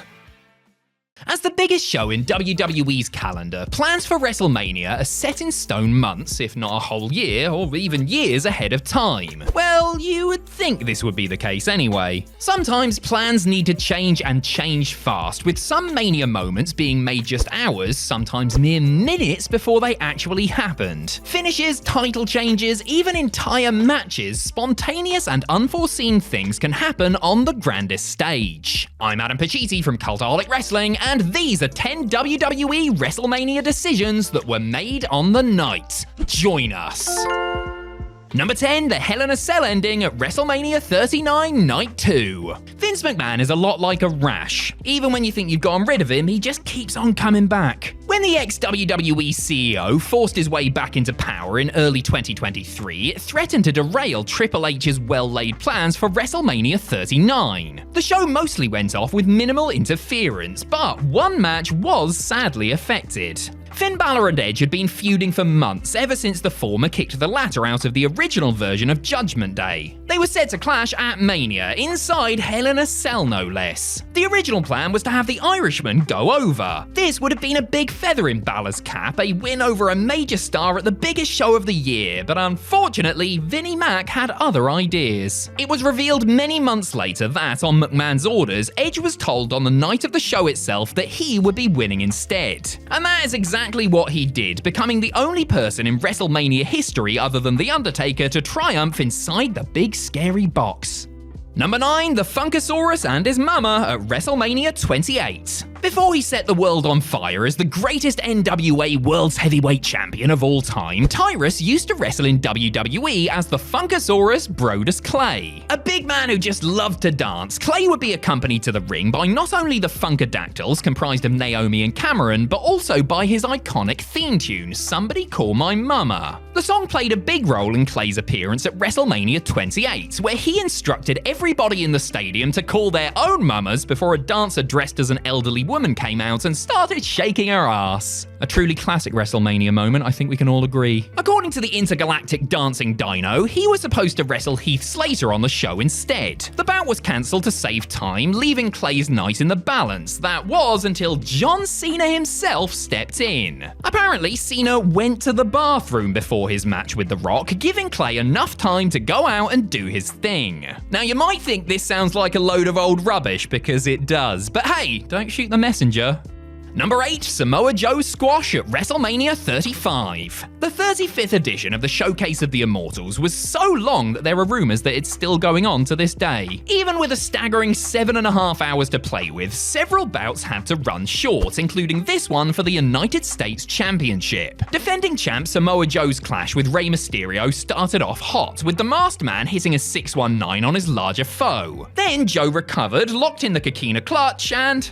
As the biggest show in WWE's calendar, plans for WrestleMania are set in stone months, if not a whole year, or even years ahead of time. Well, you would think this would be the case anyway. Sometimes plans need to change and change fast, with some Mania moments being made just hours, sometimes mere minutes before they actually happened. Finishes, title changes, even entire matches, spontaneous and unforeseen things can happen on the grandest stage. I'm Adam Pacitti from Cultaholic Wrestling, and these are 10 WWE WrestleMania decisions that were made on the night. Join us. Number 10, the Hell in a Cell ending at WrestleMania 39 Night 2. Vince McMahon is a lot like a rash. Even when you think you've gotten rid of him, he just keeps on coming back. When the ex-WWE CEO forced his way back into power in early 2023, it threatened to derail Triple H's well-laid plans for WrestleMania 39. The show mostly went off with minimal interference, but one match was sadly affected. Finn Balor and Edge had been feuding for months, ever since the former kicked the latter out of the original version of Judgment Day. They were set to clash at Mania, inside Hell in a Cell no less. The original plan was to have the Irishman go over. This would have been a big feather in Balor's cap, a win over a major star at the biggest show of the year, but unfortunately, Vinnie Mac had other ideas. It was revealed many months later that, on McMahon's orders, Edge was told on the night of the show itself that he would be winning instead. And that is exactly what he did, becoming the only person in WrestleMania history other than The Undertaker to triumph inside the big scary box. Number 9, the Funkasaurus and his mama at WrestleMania 28. Before he set the world on fire as the greatest NWA World's Heavyweight Champion of all time, Tyrus used to wrestle in WWE as the Funkasaurus Brodus Clay. A big man who just loved to dance, Clay would be accompanied to the ring by not only the Funkadactyls, comprised of Naomi and Cameron, but also by his iconic theme tune, Somebody Call My Mama. The song played a big role in Clay's appearance at WrestleMania 28, where he instructed everybody in the stadium to call their own mamas before a dancer dressed as an elderly woman came out and started shaking her ass. A truly classic WrestleMania moment, I think we can all agree. According to the intergalactic dancing dino, he was supposed to wrestle Heath Slater on the show instead. The bout was cancelled to save time, leaving Clay's night in the balance. That was until John Cena himself stepped in. Apparently, Cena went to the bathroom before his match with The Rock, giving Clay enough time to go out and do his thing. Now, you might think this sounds like a load of old rubbish, because it does, but hey, don't shoot the messenger. Number 8, Samoa Joe Squash at WrestleMania 35. The 35th edition of the Showcase of the Immortals was so long that there are rumors that it's still going on to this day. Even with a staggering 7.5 hours to play with, several bouts had to run short, including this one for the United States Championship. Defending champ Samoa Joe's clash with Rey Mysterio started off hot, with the Masked Man hitting a 619 on his larger foe. Then Joe recovered, locked in the Coquina Clutch, and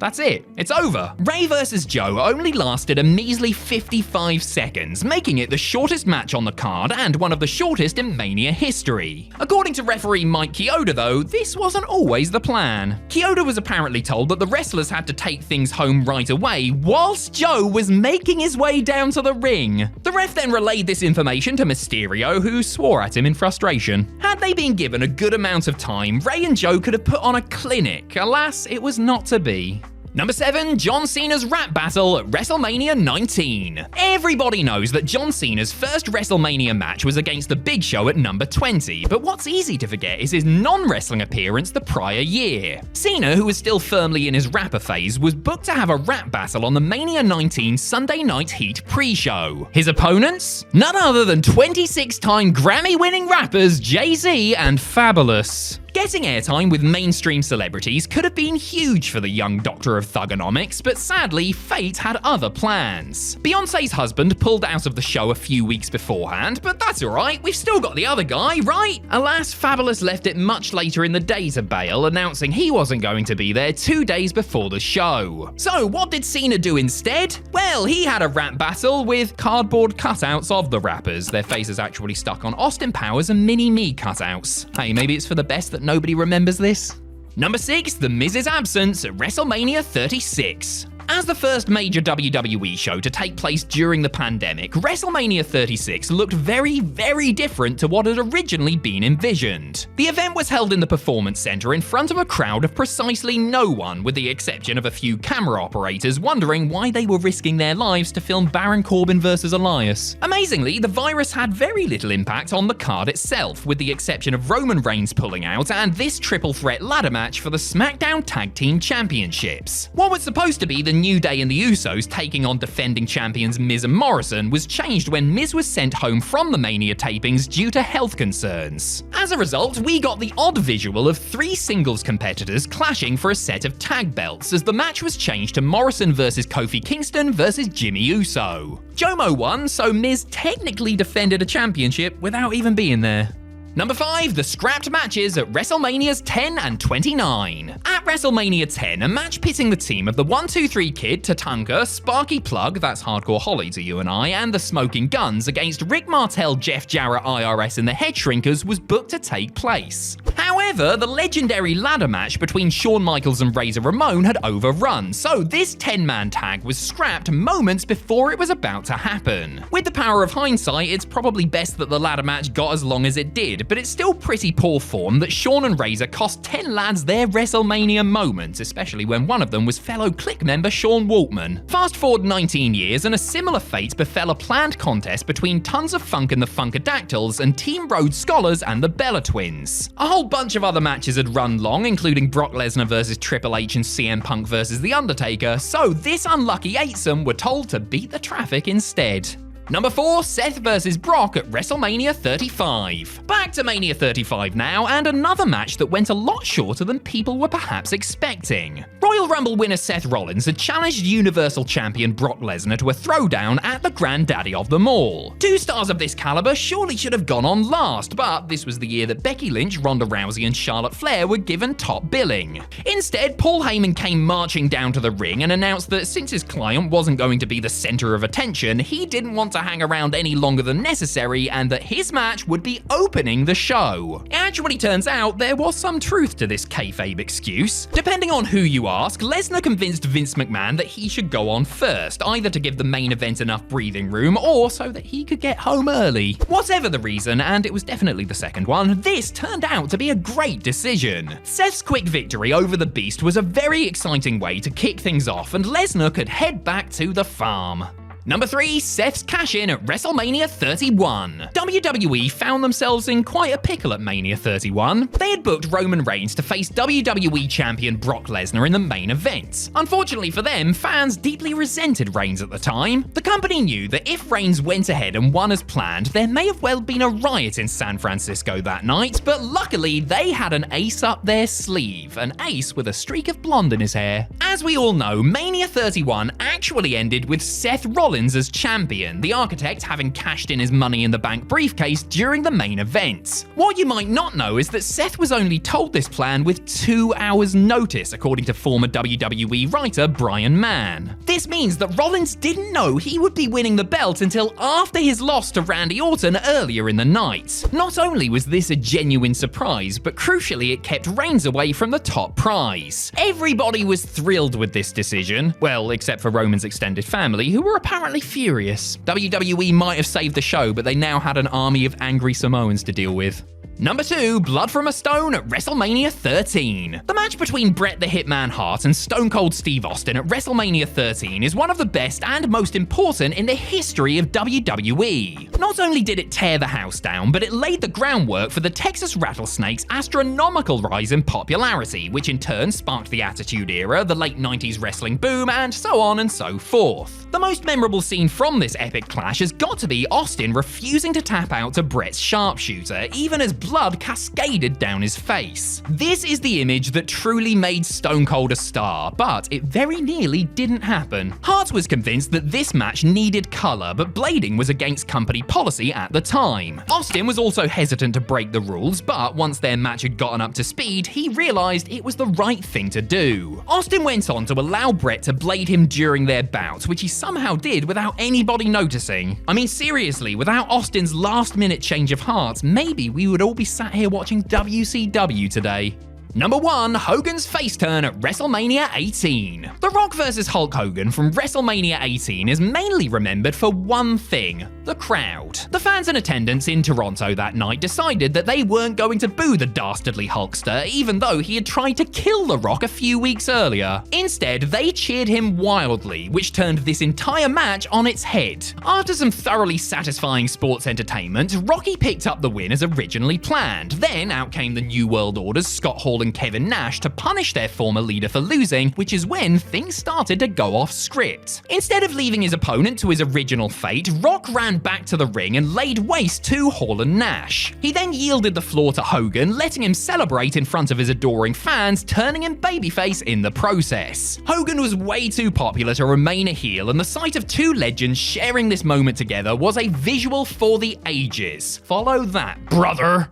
That's it. It's over. Ray vs. Joe only lasted a measly 55 seconds, making it the shortest match on the card and one of the shortest in Mania history. According to referee Mike Chioda, though, this wasn't always the plan. Chioda was apparently told that the wrestlers had to take things home right away, whilst Joe was making his way down to the ring. The ref then relayed this information to Mysterio, who swore at him in frustration. Had they been given a good amount of time, Ray and Joe could have put on a clinic. Alas, it was not to be. Number 7, John Cena's rap battle at WrestleMania 19. Everybody knows that John Cena's first WrestleMania match was against The Big Show at number 20, but what's easy to forget is his non-wrestling appearance the prior year. Cena, who was still firmly in his rapper phase, was booked to have a rap battle on the Mania 19 Sunday Night Heat pre-show. His opponents? None other than 26-time Grammy-winning rappers Jay-Z and Fabulous. Getting airtime with mainstream celebrities could have been huge for the young doctor of thugonomics, but sadly, fate had other plans. Beyoncé's husband pulled out of the show a few weeks beforehand, but that's alright, we've still got the other guy, right? Alas, Fabulous left it much later in the day to bail, announcing he wasn't going to be there 2 days before the show. So what did Cena do instead? Well, he had a rap battle with cardboard cutouts of the rappers, their faces actually stuck on Austin Powers and Mini-Me cutouts. Hey, maybe it's for the best that nobody remembers this? Number 6, The Miz's absence at WrestleMania 36. As the first major WWE show to take place during the pandemic, WrestleMania 36 looked very, very different to what had originally been envisioned. The event was held in the Performance Center in front of a crowd of precisely no one, with the exception of a few camera operators wondering why they were risking their lives to film Baron Corbin vs. Elias. Amazingly, the virus had very little impact on the card itself, with the exception of Roman Reigns pulling out and this triple threat ladder match for the SmackDown Tag Team Championships. What was supposed to be the New Day and the Usos taking on defending champions Miz and Morrison was changed when Miz was sent home from the Mania tapings due to health concerns. As a result, we got the odd visual of 3 singles competitors clashing for a set of tag belts as the match was changed to Morrison vs. Kofi Kingston vs. Jimmy Uso. Jomo won, so Miz technically defended a championship without even being there. Number 5, the scrapped matches at WrestleManias 10 and 29. At WrestleMania 10, a match pitting the team of the 1-2-3 Kid, Tatanka, Sparky Plug, that's Hardcore Holly to you and I, and the Smoking Guns against Rick Martel, Jeff Jarrett, IRS, and the Head Shrinkers was booked to take place. However, the legendary ladder match between Shawn Michaels and Razor Ramon had overrun, so this 10-man tag was scrapped moments before it was about to happen. With the power of hindsight, it's probably best that the ladder match got as long as it did, but it's still pretty poor form that Shawn and Razor cost 10 lads their WrestleMania moments, especially when one of them was fellow Click member Sean Waltman. Fast forward 19 years and a similar fate befell a planned contest between Tons of Funk and the Funkadactyls and Team Rhodes Scholars and the Bella Twins. A whole bunch of other matches had run long, including Brock Lesnar vs. Triple H and CM Punk vs. The Undertaker, so this unlucky eightsome were told to beat the traffic instead. Number 4, Seth vs. Brock at WrestleMania 35. Back to Mania 35 now, and another match that went a lot shorter than people were perhaps expecting. Royal Rumble winner Seth Rollins had challenged Universal Champion Brock Lesnar to a throwdown at the granddaddy of them all. 2 stars of this caliber surely should have gone on last, but this was the year that Becky Lynch, Ronda Rousey, and Charlotte Flair were given top billing. Instead, Paul Heyman came marching down to the ring and announced that since his client wasn't going to be the center of attention, he didn't want to hang around any longer than necessary and that his match would be opening the show. It actually turns out there was some truth to this kayfabe excuse. Depending on who you ask, Lesnar convinced Vince McMahon that he should go on first, either to give the main event enough breathing room or so that he could get home early. Whatever the reason, and it was definitely the second one, this turned out to be a great decision. Seth's quick victory over the Beast was a very exciting way to kick things off, and Lesnar could head back to the farm. Number 3, Seth's cash-in at WrestleMania 31. WWE found themselves in quite a pickle at Mania 31. They had booked Roman Reigns to face WWE Champion Brock Lesnar in the main event. Unfortunately for them, fans deeply resented Reigns at the time. The company knew that if Reigns went ahead and won as planned, there may have well been a riot in San Francisco that night, but luckily they had an ace up their sleeve, an ace with a streak of blonde in his hair. As we all know, Mania 31 actually ended with Seth Rollins Rollins as champion, the Architect having cashed in his Money in the Bank briefcase during the main event. What you might not know is that Seth was only told this plan with 2 hours' notice, according to former WWE writer Brian Mann. This means that Rollins didn't know he would be winning the belt until after his loss to Randy Orton earlier in the night. Not only was this a genuine surprise, but crucially it kept Reigns away from the top prize. Everybody was thrilled with this decision, well, except for Roman's extended family, who were apparently furious. WWE might have saved the show, but they now had an army of angry Samoans to deal with. Number 2, Blood from a Stone at WrestleMania 13. The match between Bret the Hitman Hart and Stone Cold Steve Austin at WrestleMania 13 is one of the best and most important in the history of WWE. Not only did it tear the house down, but it laid the groundwork for the Texas Rattlesnakes' astronomical rise in popularity, which in turn sparked the Attitude Era, the late 90s wrestling boom, and so on and so forth. The most memorable scene from this epic clash has got to be Austin refusing to tap out to Bret's sharpshooter, even as blood cascaded down his face. This is the image that truly made Stone Cold a star, but it very nearly didn't happen. Hart was convinced that this match needed color, but blading was against company policy at the time. Austin was also hesitant to break the rules, but once their match had gotten up to speed, he realized it was the right thing to do. Austin went on to allow Bret to blade him during their bout, which he somehow did without anybody noticing. I mean, seriously, without Austin's last-minute change of heart, maybe we would all be sat here watching WCW today. Number 1, Hogan's face turn at WrestleMania 18. The Rock vs. Hulk Hogan from WrestleMania 18 is mainly remembered for one thing: the crowd. The fans in attendance in Toronto that night decided that they weren't going to boo the dastardly Hulkster, even though he had tried to kill The Rock a few weeks earlier. Instead, they cheered him wildly, which turned this entire match on its head. After some thoroughly satisfying sports entertainment, Rocky picked up the win as originally planned. Then out came the New World Order's Scott Hall and Kevin Nash to punish their former leader for losing, which is when things started to go off script. Instead of leaving his opponent to his original fate, Rock ran back to the ring and laid waste to Hall and Nash. He then yielded the floor to Hogan, letting him celebrate in front of his adoring fans, turning him babyface in the process. Hogan was way too popular to remain a heel, and the sight of two legends sharing this moment together was a visual for the ages. Follow that, brother.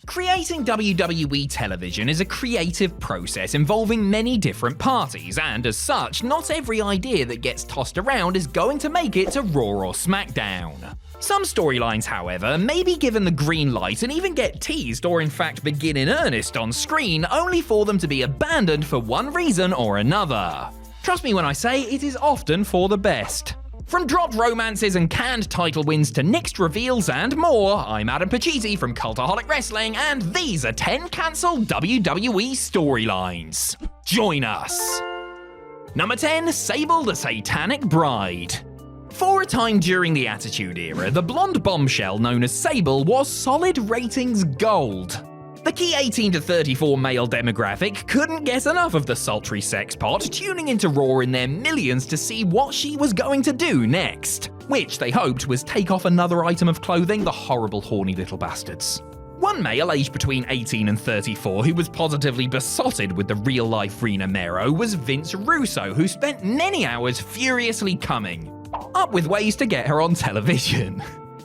Creating WWE television is a creative process involving many different parties, and as such, not every idea that gets tossed around is going to make it to Raw or SmackDown. Some storylines, however, may be given the green light and even get teased or in fact begin in earnest on screen, only for them to be abandoned for one reason or another. Trust me when I say it is often for the best. From dropped romances and canned title wins to nixed reveals and more, I'm Adam Pacitti from Cultaholic Wrestling, and these are 10 cancelled WWE storylines. Join us! Number 10, Sable the Satanic Bride. For a time during the Attitude Era, the blonde bombshell known as Sable was solid ratings gold. The key 18 to 34 male demographic couldn't get enough of the sultry sex pot, tuning into Raw in their millions to see what she was going to do next. Which they hoped was take off another item of clothing, the horrible horny little bastards. One male aged between 18 and 34 who was positively besotted with the real-life Rena Mero was Vince Russo, who spent many hours furiously coming up with ways to get her on television.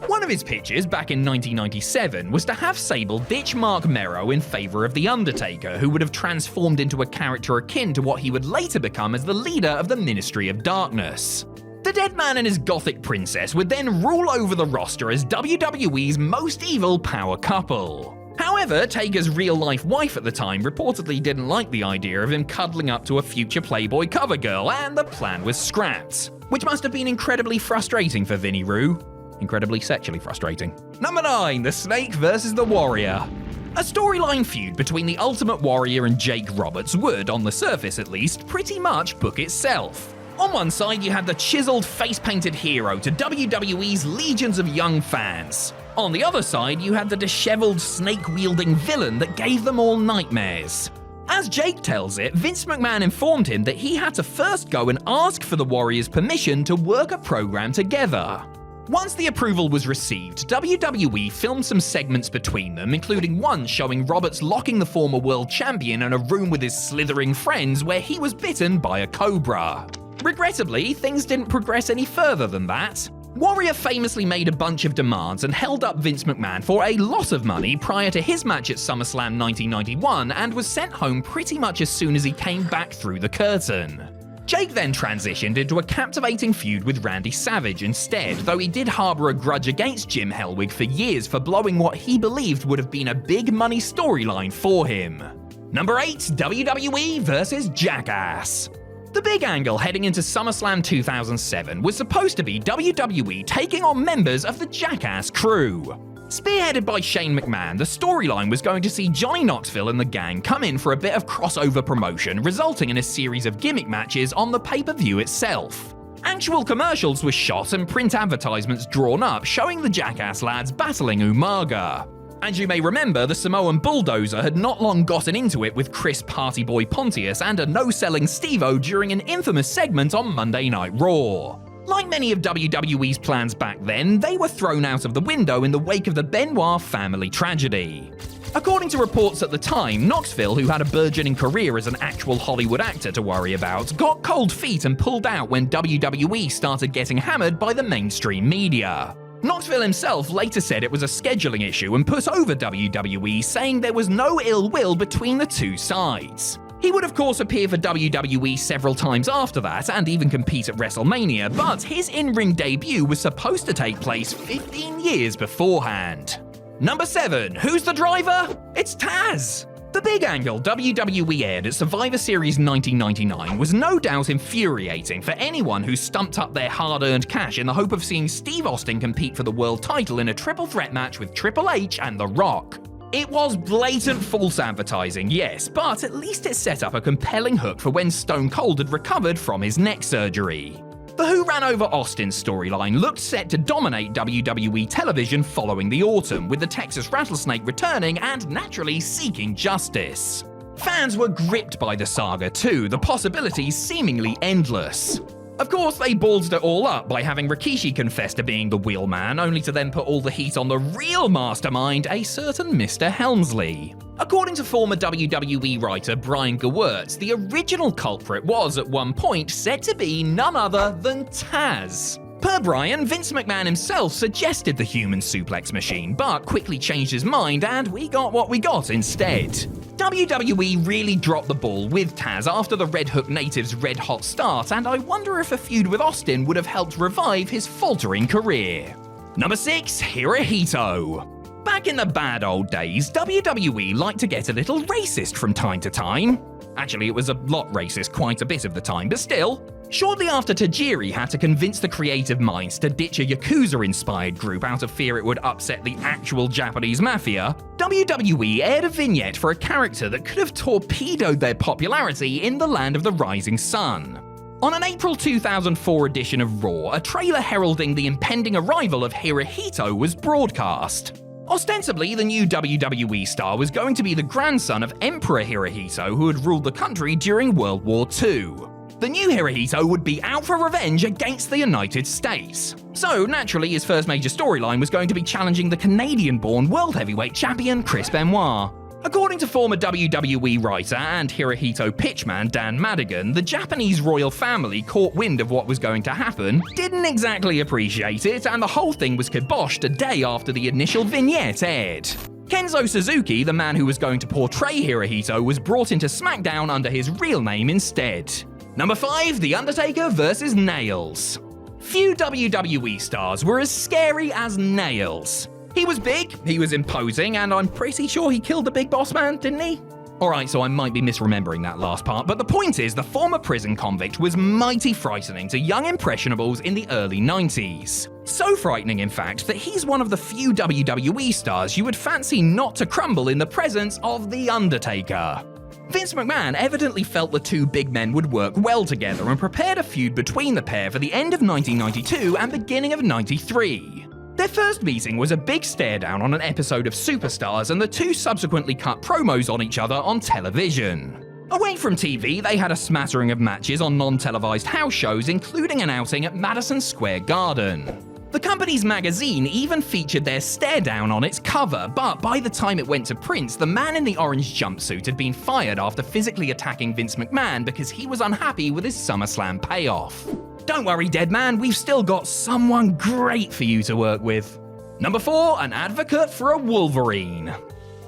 One of his pitches back in 1997 was to have Sable ditch Mark Mero in favor of The Undertaker, who would have transformed into a character akin to what he would later become as the leader of the Ministry of Darkness. The dead man and his gothic princess would then rule over the roster as WWE's most evil power couple. However, Taker's real-life wife at the time reportedly didn't like the idea of him cuddling up to a future Playboy cover girl, and the plan was scrapped. Which must have been incredibly frustrating for Vinnie Roo. Incredibly sexually frustrating. Number 9, The Snake vs. the Warrior. A storyline feud between the Ultimate Warrior and Jake Roberts would, on the surface at least, pretty much book itself. On one side, you had the chiseled, face-painted hero to WWE's legions of young fans. On the other side, you had the disheveled, snake-wielding villain that gave them all nightmares. As Jake tells it, Vince McMahon informed him that he had to first go and ask for the Warrior's permission to work a program together. Once the approval was received, WWE filmed some segments between them, including one showing Roberts locking the former world champion in a room with his slithering friends where he was bitten by a cobra. Regrettably, things didn't progress any further than that. Warrior famously made a bunch of demands and held up Vince McMahon for a lot of money prior to his match at SummerSlam 1991 and was sent home pretty much as soon as he came back through the curtain. Jake then transitioned into a captivating feud with Randy Savage instead, though he did harbour a grudge against Jim Hellwig for years for blowing what he believed would have been a big money storyline for him. Number 8, WWE vs. Jackass. The big angle heading into SummerSlam 2007 was supposed to be WWE taking on members of the Jackass crew. Spearheaded by Shane McMahon, the storyline was going to see Johnny Knoxville and the gang come in for a bit of crossover promotion, resulting in a series of gimmick matches on the pay-per-view itself. Actual commercials were shot and print advertisements drawn up showing the Jackass lads battling Umaga. As you may remember, the Samoan Bulldozer had not long gotten into it with Chris Partyboy Pontius and a no-selling Steve-O during an infamous segment on Monday Night Raw. Like many of WWE's plans back then, they were thrown out of the window in the wake of the Benoit family tragedy. According to reports at the time, Knoxville, who had a burgeoning career as an actual Hollywood actor to worry about, got cold feet and pulled out when WWE started getting hammered by the mainstream media. Knoxville himself later said it was a scheduling issue and put over WWE, saying there was no ill will between the two sides. He would of course appear for WWE several times after that and even compete at WrestleMania, but his in-ring debut was supposed to take place 15 years beforehand. Number 7, who's the driver? It's Taz! The big angle WWE aired at Survivor Series 1999 was no doubt infuriating for anyone who stumped up their hard-earned cash in the hope of seeing Steve Austin compete for the world title in a triple threat match with Triple H and The Rock. It was blatant false advertising, yes, but at least it set up a compelling hook for when Stone Cold had recovered from his neck surgery. The Who Ran Over Austin storyline looked set to dominate WWE television following the autumn, with the Texas Rattlesnake returning and naturally seeking justice. Fans were gripped by the saga too, the possibilities seemingly endless. Of course, they ballsed it all up by having Rikishi confess to being the wheelman, only to then put all the heat on the real mastermind, a certain Mr. Helmsley. According to former WWE writer Brian Gewirtz, the original culprit was at one point said to be none other than Taz. Per Brian, Vince McMahon himself suggested the human suplex machine, but quickly changed his mind and we got what we got instead. WWE really dropped the ball with Taz after the Red Hook native's red-hot start, and I wonder if a feud with Austin would have helped revive his faltering career. Number 6, Hirohito. Back in the bad old days, WWE liked to get a little racist from time to time. Actually, it was a lot racist quite a bit of the time, but still. Shortly after Tajiri had to convince the creative minds to ditch a Yakuza-inspired group out of fear it would upset the actual Japanese mafia, WWE aired a vignette for a character that could have torpedoed their popularity in the land of the rising sun. On an April 2004 edition of Raw, a trailer heralding the impending arrival of Hirohito was broadcast. Ostensibly, the new WWE star was going to be the grandson of Emperor Hirohito, who had ruled the country during World War II. The new Hirohito would be out for revenge against the United States. So, naturally, his first major storyline was going to be challenging the Canadian-born World Heavyweight Champion Chris Benoit. According to former WWE writer and Hirohito pitchman Dan Madigan, the Japanese royal family caught wind of what was going to happen, didn't exactly appreciate it, and the whole thing was kiboshed a day after the initial vignette aired. Kenzo Suzuki, the man who was going to portray Hirohito, was brought into SmackDown under his real name instead. Number 5, The Undertaker vs. Nails. Few WWE stars were as scary as Nails. He was big, he was imposing, and I'm pretty sure he killed the Big Boss Man, didn't he? Alright, so I might be misremembering that last part, but the point is the former prison convict was mighty frightening to young impressionables in the early 90s. So frightening, in fact, that he's one of the few WWE stars you would fancy not to crumble in the presence of The Undertaker. Vince McMahon evidently felt the two big men would work well together and prepared a feud between the pair for the end of 1992 and beginning of 93. Their first meeting was a big stare down on an episode of Superstars, and the two subsequently cut promos on each other on television. Away from TV, they had a smattering of matches on non-televised house shows, including an outing at Madison Square Garden. The company's magazine even featured their stare down on its cover, but by the time it went to print, the man in the orange jumpsuit had been fired after physically attacking Vince McMahon because he was unhappy with his SummerSlam payoff. Don't worry, dead man, we've still got someone great for you to work with. Number 4, an advocate for a Wolverine.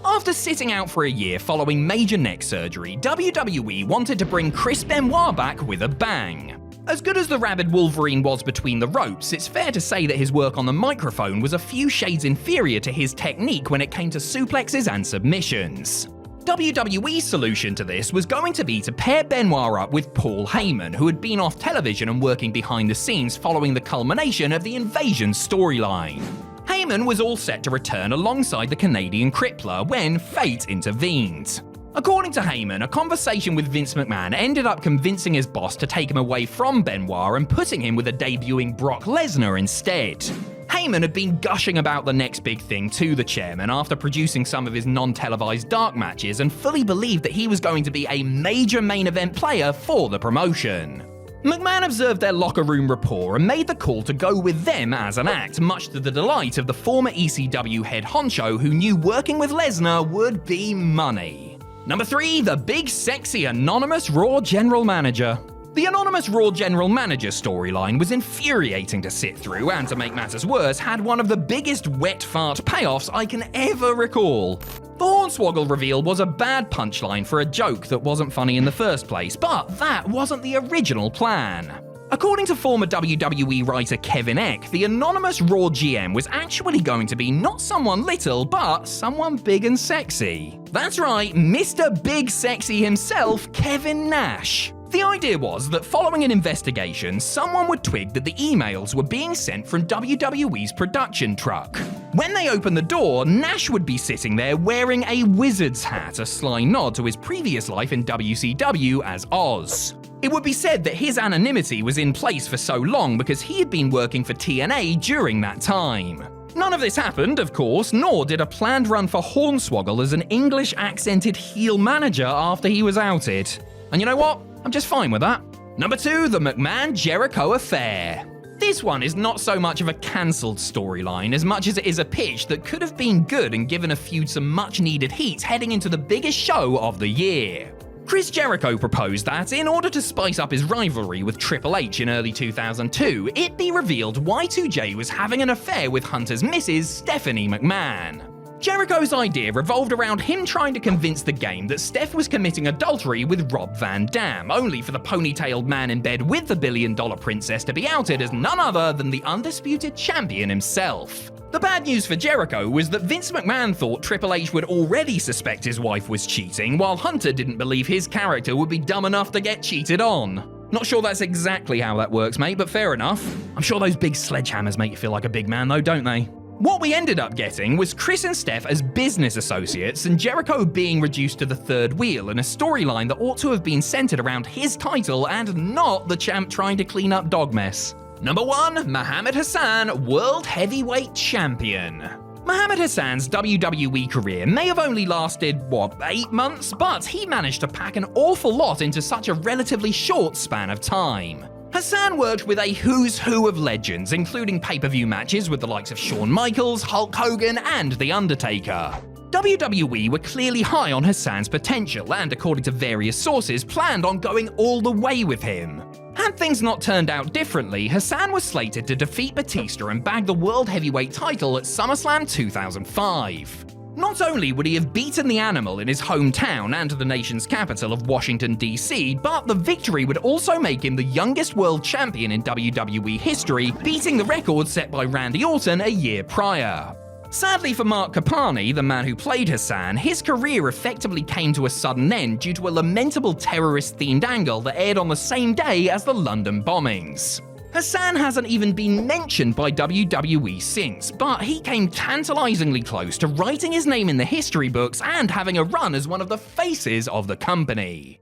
After sitting out for a year following major neck surgery, WWE wanted to bring Chris Benoit back with a bang. As good as the rabid Wolverine was between the ropes, it's fair to say that his work on the microphone was a few shades inferior to his technique when it came to suplexes and submissions. WWE's solution to this was going to be to pair Benoit up with Paul Heyman, who had been off television and working behind the scenes following the culmination of the Invasion storyline. Heyman was all set to return alongside the Canadian Crippler when fate intervened. According to Heyman, a conversation with Vince McMahon ended up convincing his boss to take him away from Benoit and putting him with a debuting Brock Lesnar instead. Heyman had been gushing about the next big thing to the chairman after producing some of his non-televised dark matches and fully believed that he was going to be a major main event player for the promotion. McMahon observed their locker room rapport and made the call to go with them as an act, much to the delight of the former ECW head honcho who knew working with Lesnar would be money. Number 3, the big sexy anonymous Raw General Manager. The anonymous Raw General Manager storyline was infuriating to sit through and, to make matters worse, had one of the biggest wet fart payoffs I can ever recall. The Hornswoggle reveal was a bad punchline for a joke that wasn't funny in the first place, but that wasn't the original plan. According to former WWE writer Kevin Eck, the anonymous Raw GM was actually going to be not someone little, but someone big and sexy. That's right, Mr. Big Sexy himself, Kevin Nash. The idea was that following an investigation, someone would twig that the emails were being sent from WWE's production truck. When they opened the door, Nash would be sitting there wearing a wizard's hat, a sly nod to his previous life in WCW as Oz. It would be said that his anonymity was in place for so long because he had been working for TNA during that time. None of this happened, of course, nor did a planned run for Hornswoggle as an English-accented heel manager after he was outed. And you know what? I'm just fine with that. Number 2, the McMahon-Jericho affair. This one is not so much of a cancelled storyline as much as it is a pitch that could have been good and given a feud some much-needed heat heading into the biggest show of the year. Chris Jericho proposed that, in order to spice up his rivalry with Triple H in early 2002, it be revealed Y2J was having an affair with Hunter's missus, Stephanie McMahon. Jericho's idea revolved around him trying to convince the game that Steph was committing adultery with Rob Van Dam, only for the ponytailed man in bed with the billion-dollar princess to be outed as none other than the undisputed champion himself. The bad news for Jericho was that Vince McMahon thought Triple H would already suspect his wife was cheating, while Hunter didn't believe his character would be dumb enough to get cheated on. Not sure that's exactly how that works, mate, but fair enough. I'm sure those big sledgehammers make you feel like a big man though, don't they? What we ended up getting was Chris and Steph as business associates and Jericho being reduced to the third wheel in a storyline that ought to have been centered around his title and not the champ trying to clean up dog mess. Number 1, Muhammad Hassan, World Heavyweight Champion. Muhammad Hassan's WWE career may have only lasted, 8 months? But he managed to pack an awful lot into such a relatively short span of time. Hassan worked with a who's who of legends, including pay-per-view matches with the likes of Shawn Michaels, Hulk Hogan, and The Undertaker. WWE were clearly high on Hassan's potential and, according to various sources, planned on going all the way with him. Had things not turned out differently, Hassan was slated to defeat Batista and bag the World Heavyweight title at SummerSlam 2005. Not only would he have beaten the Animal in his hometown and the nation's capital of Washington, D.C., but the victory would also make him the youngest world champion in WWE history, beating the record set by Randy Orton a year prior. Sadly for Mark Capani, the man who played Hassan, his career effectively came to a sudden end due to a lamentable terrorist-themed angle that aired on the same day as the London bombings. Hassan hasn't even been mentioned by WWE since, but he came tantalizingly close to writing his name in the history books and having a run as one of the faces of the company.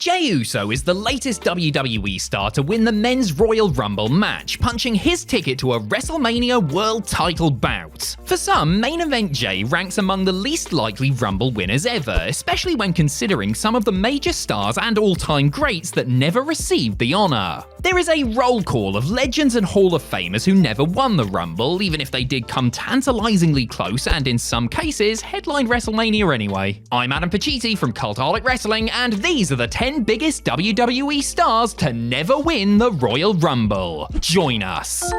Jey Uso is the latest WWE star to win the Men's Royal Rumble match, punching his ticket to a WrestleMania World Title bout. For some, Main Event Jey ranks among the least likely Rumble winners ever, especially when considering some of the major stars and all-time greats that never received the honor. There is a roll call of legends and Hall of Famers who never won the Rumble, even if they did come tantalizingly close and in some cases headlined WrestleMania anyway. I'm Adam Pacitti from Cultaholic Wrestling, and these are the 10 biggest WWE stars to never win the Royal Rumble. Join us.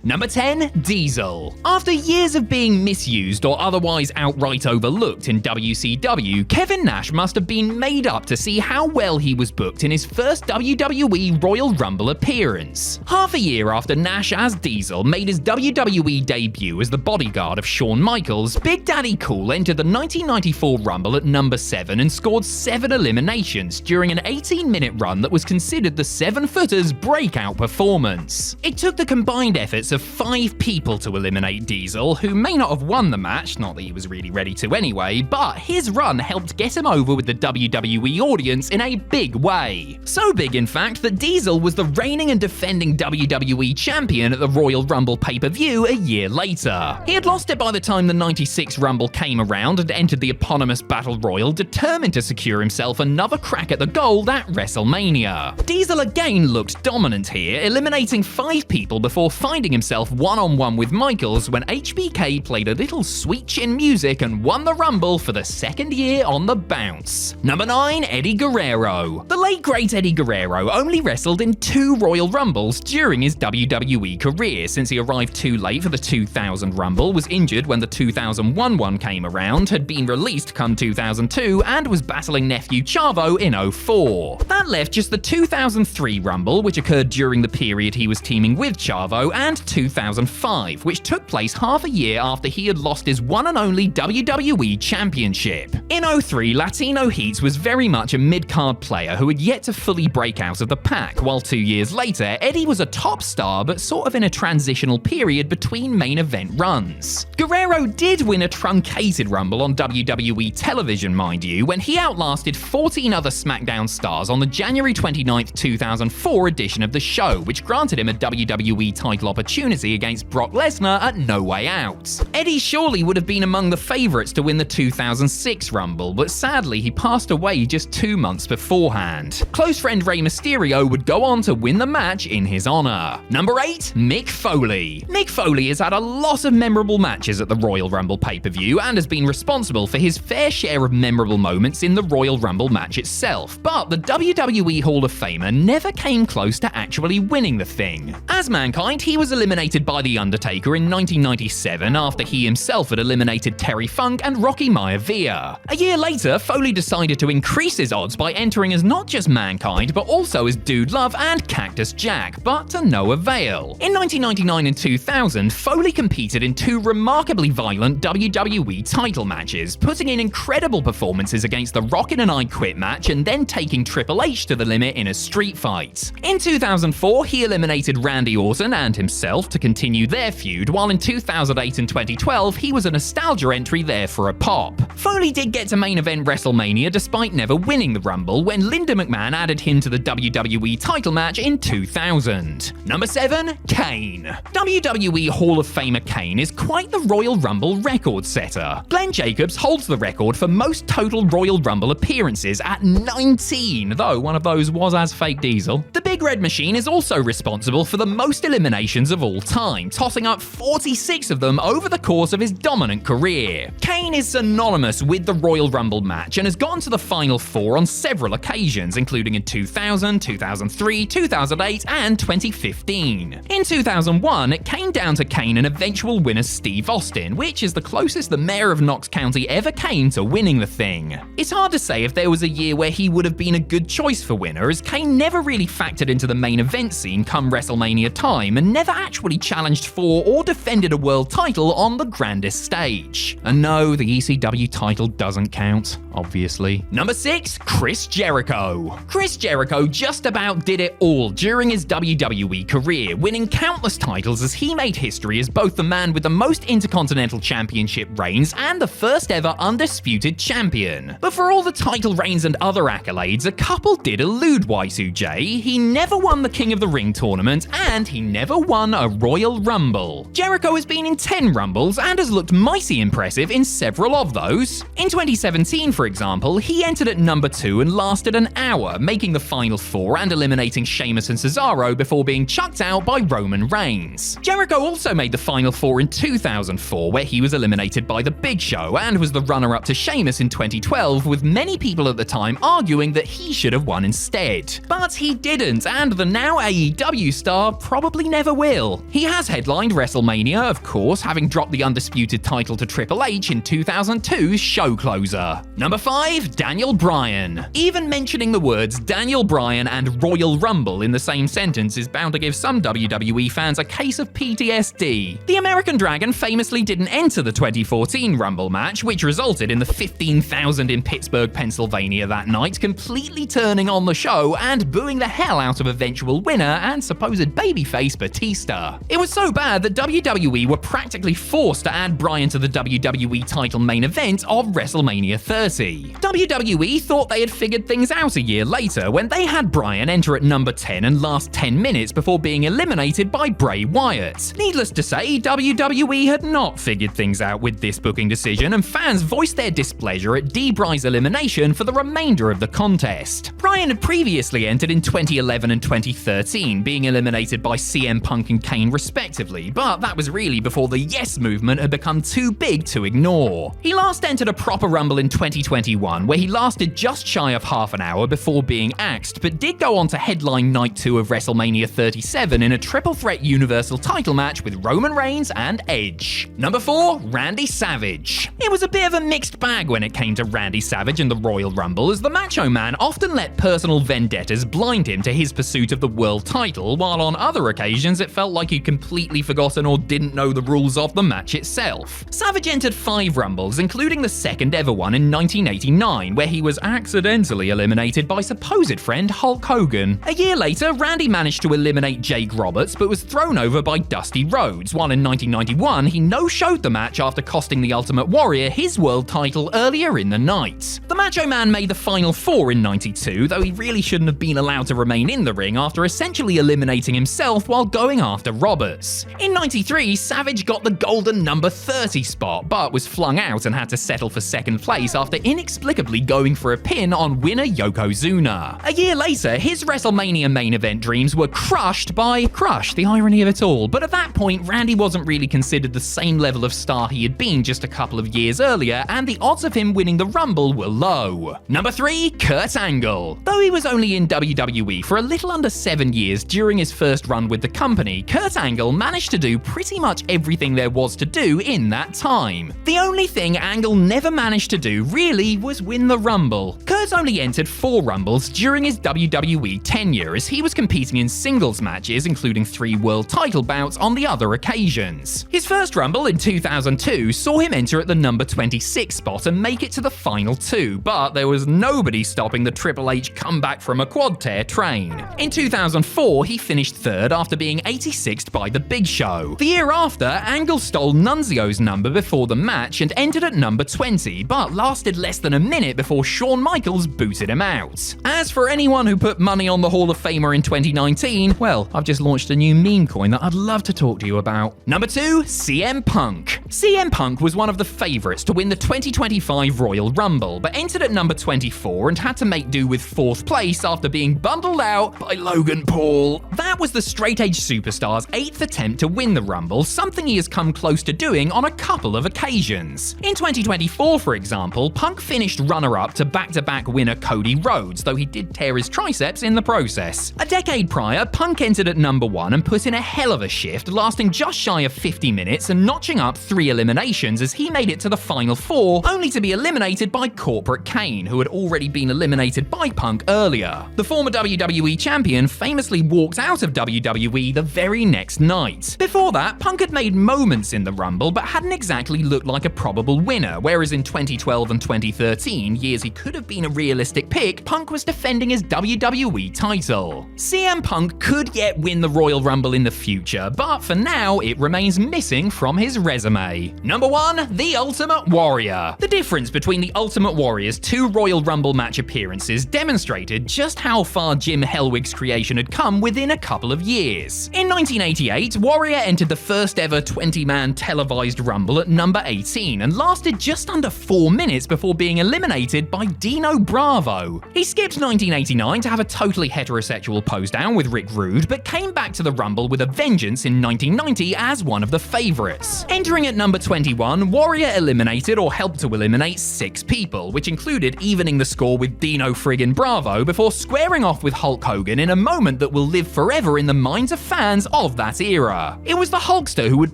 Number 10, Diesel. After years of being misused or otherwise outright overlooked in WCW, Kevin Nash must have been made up to see how well he was booked in his first WWE Royal Rumble appearance. Half a year after Nash as Diesel made his WWE debut as the bodyguard of Shawn Michaels, Big Daddy Cool entered the 1994 Rumble at number 7 and scored 7 eliminations during an 18-minute run that was considered the 7-footer's breakout performance. It took the combined efforts of 5 people to eliminate Diesel, who may not have won the match, not that he was really ready to anyway, but his run helped get him over with the WWE audience in a big way. So big, in fact, that Diesel was the reigning and defending WWE champion at the Royal Rumble pay-per-view a year later. He had lost it by the time the 96 Rumble came around and entered the eponymous Battle Royal, determined to secure himself another crack at the gold at WrestleMania. Diesel again looked dominant here, eliminating 5 people before finding himself one-on-one with Michaels when HBK played a little sweet chin music and won the Rumble for the 2nd year on the bounce. Number 9, Eddie Guerrero. The late great Eddie Guerrero only wrestled in 2 Royal Rumbles during his WWE career, since he arrived too late for the 2000 Rumble, was injured when the 2001 one came around, had been released come 2002, and was battling nephew Chavo in 04. That left just the 2003 Rumble, which occurred during the period he was teaming with Chavo, and 2005, which took place half a year after he had lost his one and only WWE Championship. In 03, Latino Heat was very much a mid-card player who had yet to fully break out of the pack, while 2 years later, Eddie was a top star but sort of in a transitional period between main event runs. Guerrero did win a truncated Rumble on WWE television, mind you, when he outlasted 14 other SmackDown stars on the January 29, 2004 edition of the show, which granted him a WWE title opportunity against Brock Lesnar at No Way Out. Eddie surely would have been among the favourites to win the 2006 Rumble, but sadly he passed away just 2 months beforehand. Close friend Rey Mysterio would go on to win the match in his honour. Number 8, Mick Foley. Mick Foley has had a lot of memorable matches at the Royal Rumble pay-per-view and has been responsible for his fair share of memorable moments in the Royal Rumble match itself, but the WWE Hall of Famer never came close to actually winning the thing. As Mankind, he was eliminated by The Undertaker in 1997 after he himself had eliminated Terry Funk and Rocky Maivia. A year later, Foley decided to increase his odds by entering as not just Mankind, but also as Dude Love and Cactus Jack, but to no avail. In 1999 and 2000, Foley competed in 2 remarkably violent WWE title matches, putting in incredible performances against the Rock in an I Quit match and then taking Triple H to the limit in a street fight. In 2004, he eliminated Randy Orton and himself to continue their feud, while in 2008 and 2012 he was a nostalgia entry there for a pop. Foley did get to main event WrestleMania despite never winning the Rumble when Linda McMahon added him to the WWE title match in 2000. Number 7, Kane. WWE Hall of Famer Kane is quite the Royal Rumble record setter. Glenn Jacobs holds the record for most total Royal Rumble appearances at 19, though one of those was as fake Diesel. The Big Red Machine is also responsible for the most eliminations of all time, tossing up 46 of them over the course of his dominant career. Kane is synonymous with the Royal Rumble match and has gotten to the Final 4 on several occasions, including in 2000, 2003, 2008, and 2015. In 2001, it came down to Kane and eventual winner Steve Austin, which is the closest the mayor of Knox County ever came to winning the thing. It's hard to say if there was a year where he would have been a good choice for winner, as Kane never really factored into the main event scene come WrestleMania time and never actually challenged for or defended a world title on the grandest stage. And no, the ECW title doesn't count, obviously. Number 6, Chris Jericho. Chris Jericho just about did it all during his WWE career, winning countless titles as he made history as both the man with the most Intercontinental Championship reigns and the first ever undisputed champion. But for all the title reigns and other accolades, a couple did elude Y2J. He never won the King of the Ring tournament, and he never won a Royal Rumble. Jericho has been in 10 Rumbles and has looked mighty impressive in several of those. In 2017, for example, he entered at number 2 and lasted an hour, making the final 4 and eliminating Sheamus and Cesaro before being chucked out by Roman Reigns. Jericho also made the final 4 in 2004, where he was eliminated by The Big Show and was the runner-up to Sheamus in 2012, with many people at the time arguing that he should have won instead. But he didn't, and the now AEW star probably never will. He has headlined WrestleMania, of course, having dropped the undisputed title to Triple H in 2002's Show Closer. Number 5, Daniel Bryan. Even mentioning the words Daniel Bryan and Royal Rumble in the same sentence is bound to give some WWE fans a case of PTSD. The American Dragon famously didn't enter the 2014 Rumble match, which resulted in the 15,000 in Pittsburgh, Pennsylvania that night completely turning on the show and booing the hell out of eventual winner and supposed babyface Batista. It was so bad that WWE were practically forced to add Bryan to the WWE title main event of WrestleMania 30. WWE thought they had figured things out a year later when they had Bryan enter at number 10 and last 10 minutes before being eliminated by Bray Wyatt. Needless to say, WWE had not figured things out with this booking decision, and fans voiced their displeasure at Bray's elimination for the remainder of the contest. Bryan had previously entered in 2011 and 2013, being eliminated by CM Punk and Kane respectively, but that was really before the Yes movement had become too big to ignore. He last entered a proper Rumble in 2021, where he lasted just shy of half an hour before being axed, but did go on to headline Night 2 of WrestleMania 37 in a triple threat Universal title match with Roman Reigns and Edge. Number 4, Randy Savage. It was a bit of a mixed bag when it came to Randy Savage and the Royal Rumble, as the Macho Man often let personal vendettas blind him to his pursuit of the world title, while on other occasions it felt like he'd completely forgotten or didn't know the rules of the match itself. Savage entered 5 Rumbles, including the second ever one in 1989, where he was accidentally eliminated by supposed friend Hulk Hogan. A year later, Randy managed to eliminate Jake Roberts, but was thrown over by Dusty Rhodes, while in 1991 he no-showed the match after costing the Ultimate Warrior his world title earlier in the night. The Macho Man made the final 4 in 92, though he really shouldn't have been allowed to remain in the ring after essentially eliminating himself while going after Roberts. In 93, Savage got the golden number 30 spot, but was flung out and had to settle for second place after inexplicably going for a pin on winner Yokozuna. A year later, his WrestleMania main event dreams were crushed by Crush, the irony of it all, but at that point, Randy wasn't really considered the same level of star he had been just a couple of years earlier, and the odds of him winning the Rumble were low. Number 3, Kurt Angle. Though he was only in WWE for a little under 7 years during his first run with the company, Kurt Angle managed to do pretty much everything there was to do in that time. The only thing Angle never managed to do, really, was win the Rumble. Kurt only entered 4 Rumbles during his WWE tenure, as he was competing in singles matches, including 3 world title bouts on the other occasions. His first Rumble in 2002 saw him enter at the number 26 spot and make it to the final 2, but there was nobody stopping the Triple H comeback from a quad tear train. In 2004, he finished 3rd after being 86th by The Big Show. The year after, Angle stole Nunzio's number before the match and entered at number 20, but lasted less than a minute before Shawn Michaels booted him out. As for anyone who put money on the Hall of Famer in 2019, well, I've just launched a new meme coin that I'd love to talk to you about. Number 2, CM Punk. CM Punk was one of the favourites to win the 2025 Royal Rumble, but entered at number 24 and had to make do with 4th place after being bundled out by Logan Paul. That was the straight-edge superstar's 8th attempt to win the Rumble, something he has come close to doing on a couple of occasions. In 2024, for example, Punk finished runner-up to back-to-back winner Cody Rhodes, though he did tear his triceps in the process. A decade prior, Punk entered at number 1 and put in a hell of a shift, lasting just shy of 50 minutes and notching up 3 eliminations as he made it to the final 4, only to be eliminated by Corporate Kane, who had already been eliminated by Punk earlier. The former WWE champion famously walked out of WWE the very next night. Before that, Punk had made moments in the Rumble, but hadn't exactly looked like a probable winner, whereas in 2012 and 2013, years he could have been a realistic pick, Punk was defending his WWE title. CM Punk could yet win the Royal Rumble in the future, but for now, it remains missing from his resume. TNA. Number 1, The Ultimate Warrior. The difference between the Ultimate Warrior's 2 Royal Rumble match appearances demonstrated just how far Jim Hellwig's creation had come within a couple of years. In 1988, Warrior entered the first ever 20-man televised Rumble at number 18 and lasted just under 4 minutes before being eliminated by Dino Bravo. He skipped 1989 to have a totally heterosexual pose down with Rick Rude, but came back to the Rumble with a vengeance in 1990 as one of the favorites. Entering at number 21, Warrior eliminated or helped to eliminate 6 people, which included evening the score with Dino friggin' Bravo before squaring off with Hulk Hogan in a moment that will live forever in the minds of fans of that era. It was the Hulkster who would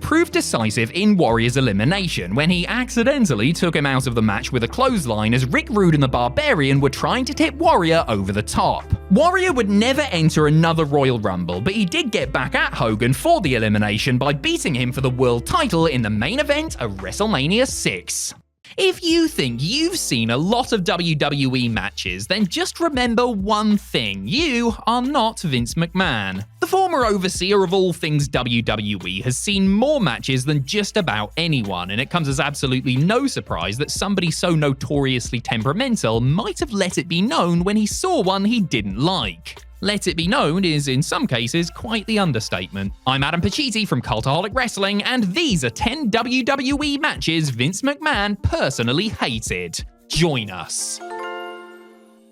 prove decisive in Warrior's elimination when he accidentally took him out of the match with a clothesline as Rick Rude and the Barbarian were trying to tip Warrior over the top. Warrior would never enter another Royal Rumble, but he did get back at Hogan for the elimination by beating him for the world title in the main event of WrestleMania 6. If you think you've seen a lot of WWE matches, then just remember one thing: you are not Vince McMahon. The former overseer of all things WWE has seen more matches than just about anyone, and it comes as absolutely no surprise that somebody so notoriously temperamental might have let it be known when he saw one he didn't like. Let it be known is, in some cases, quite the understatement. I'm Adam Pacitti from Cultaholic Wrestling, and these are 10 WWE matches Vince McMahon personally hated. Join us.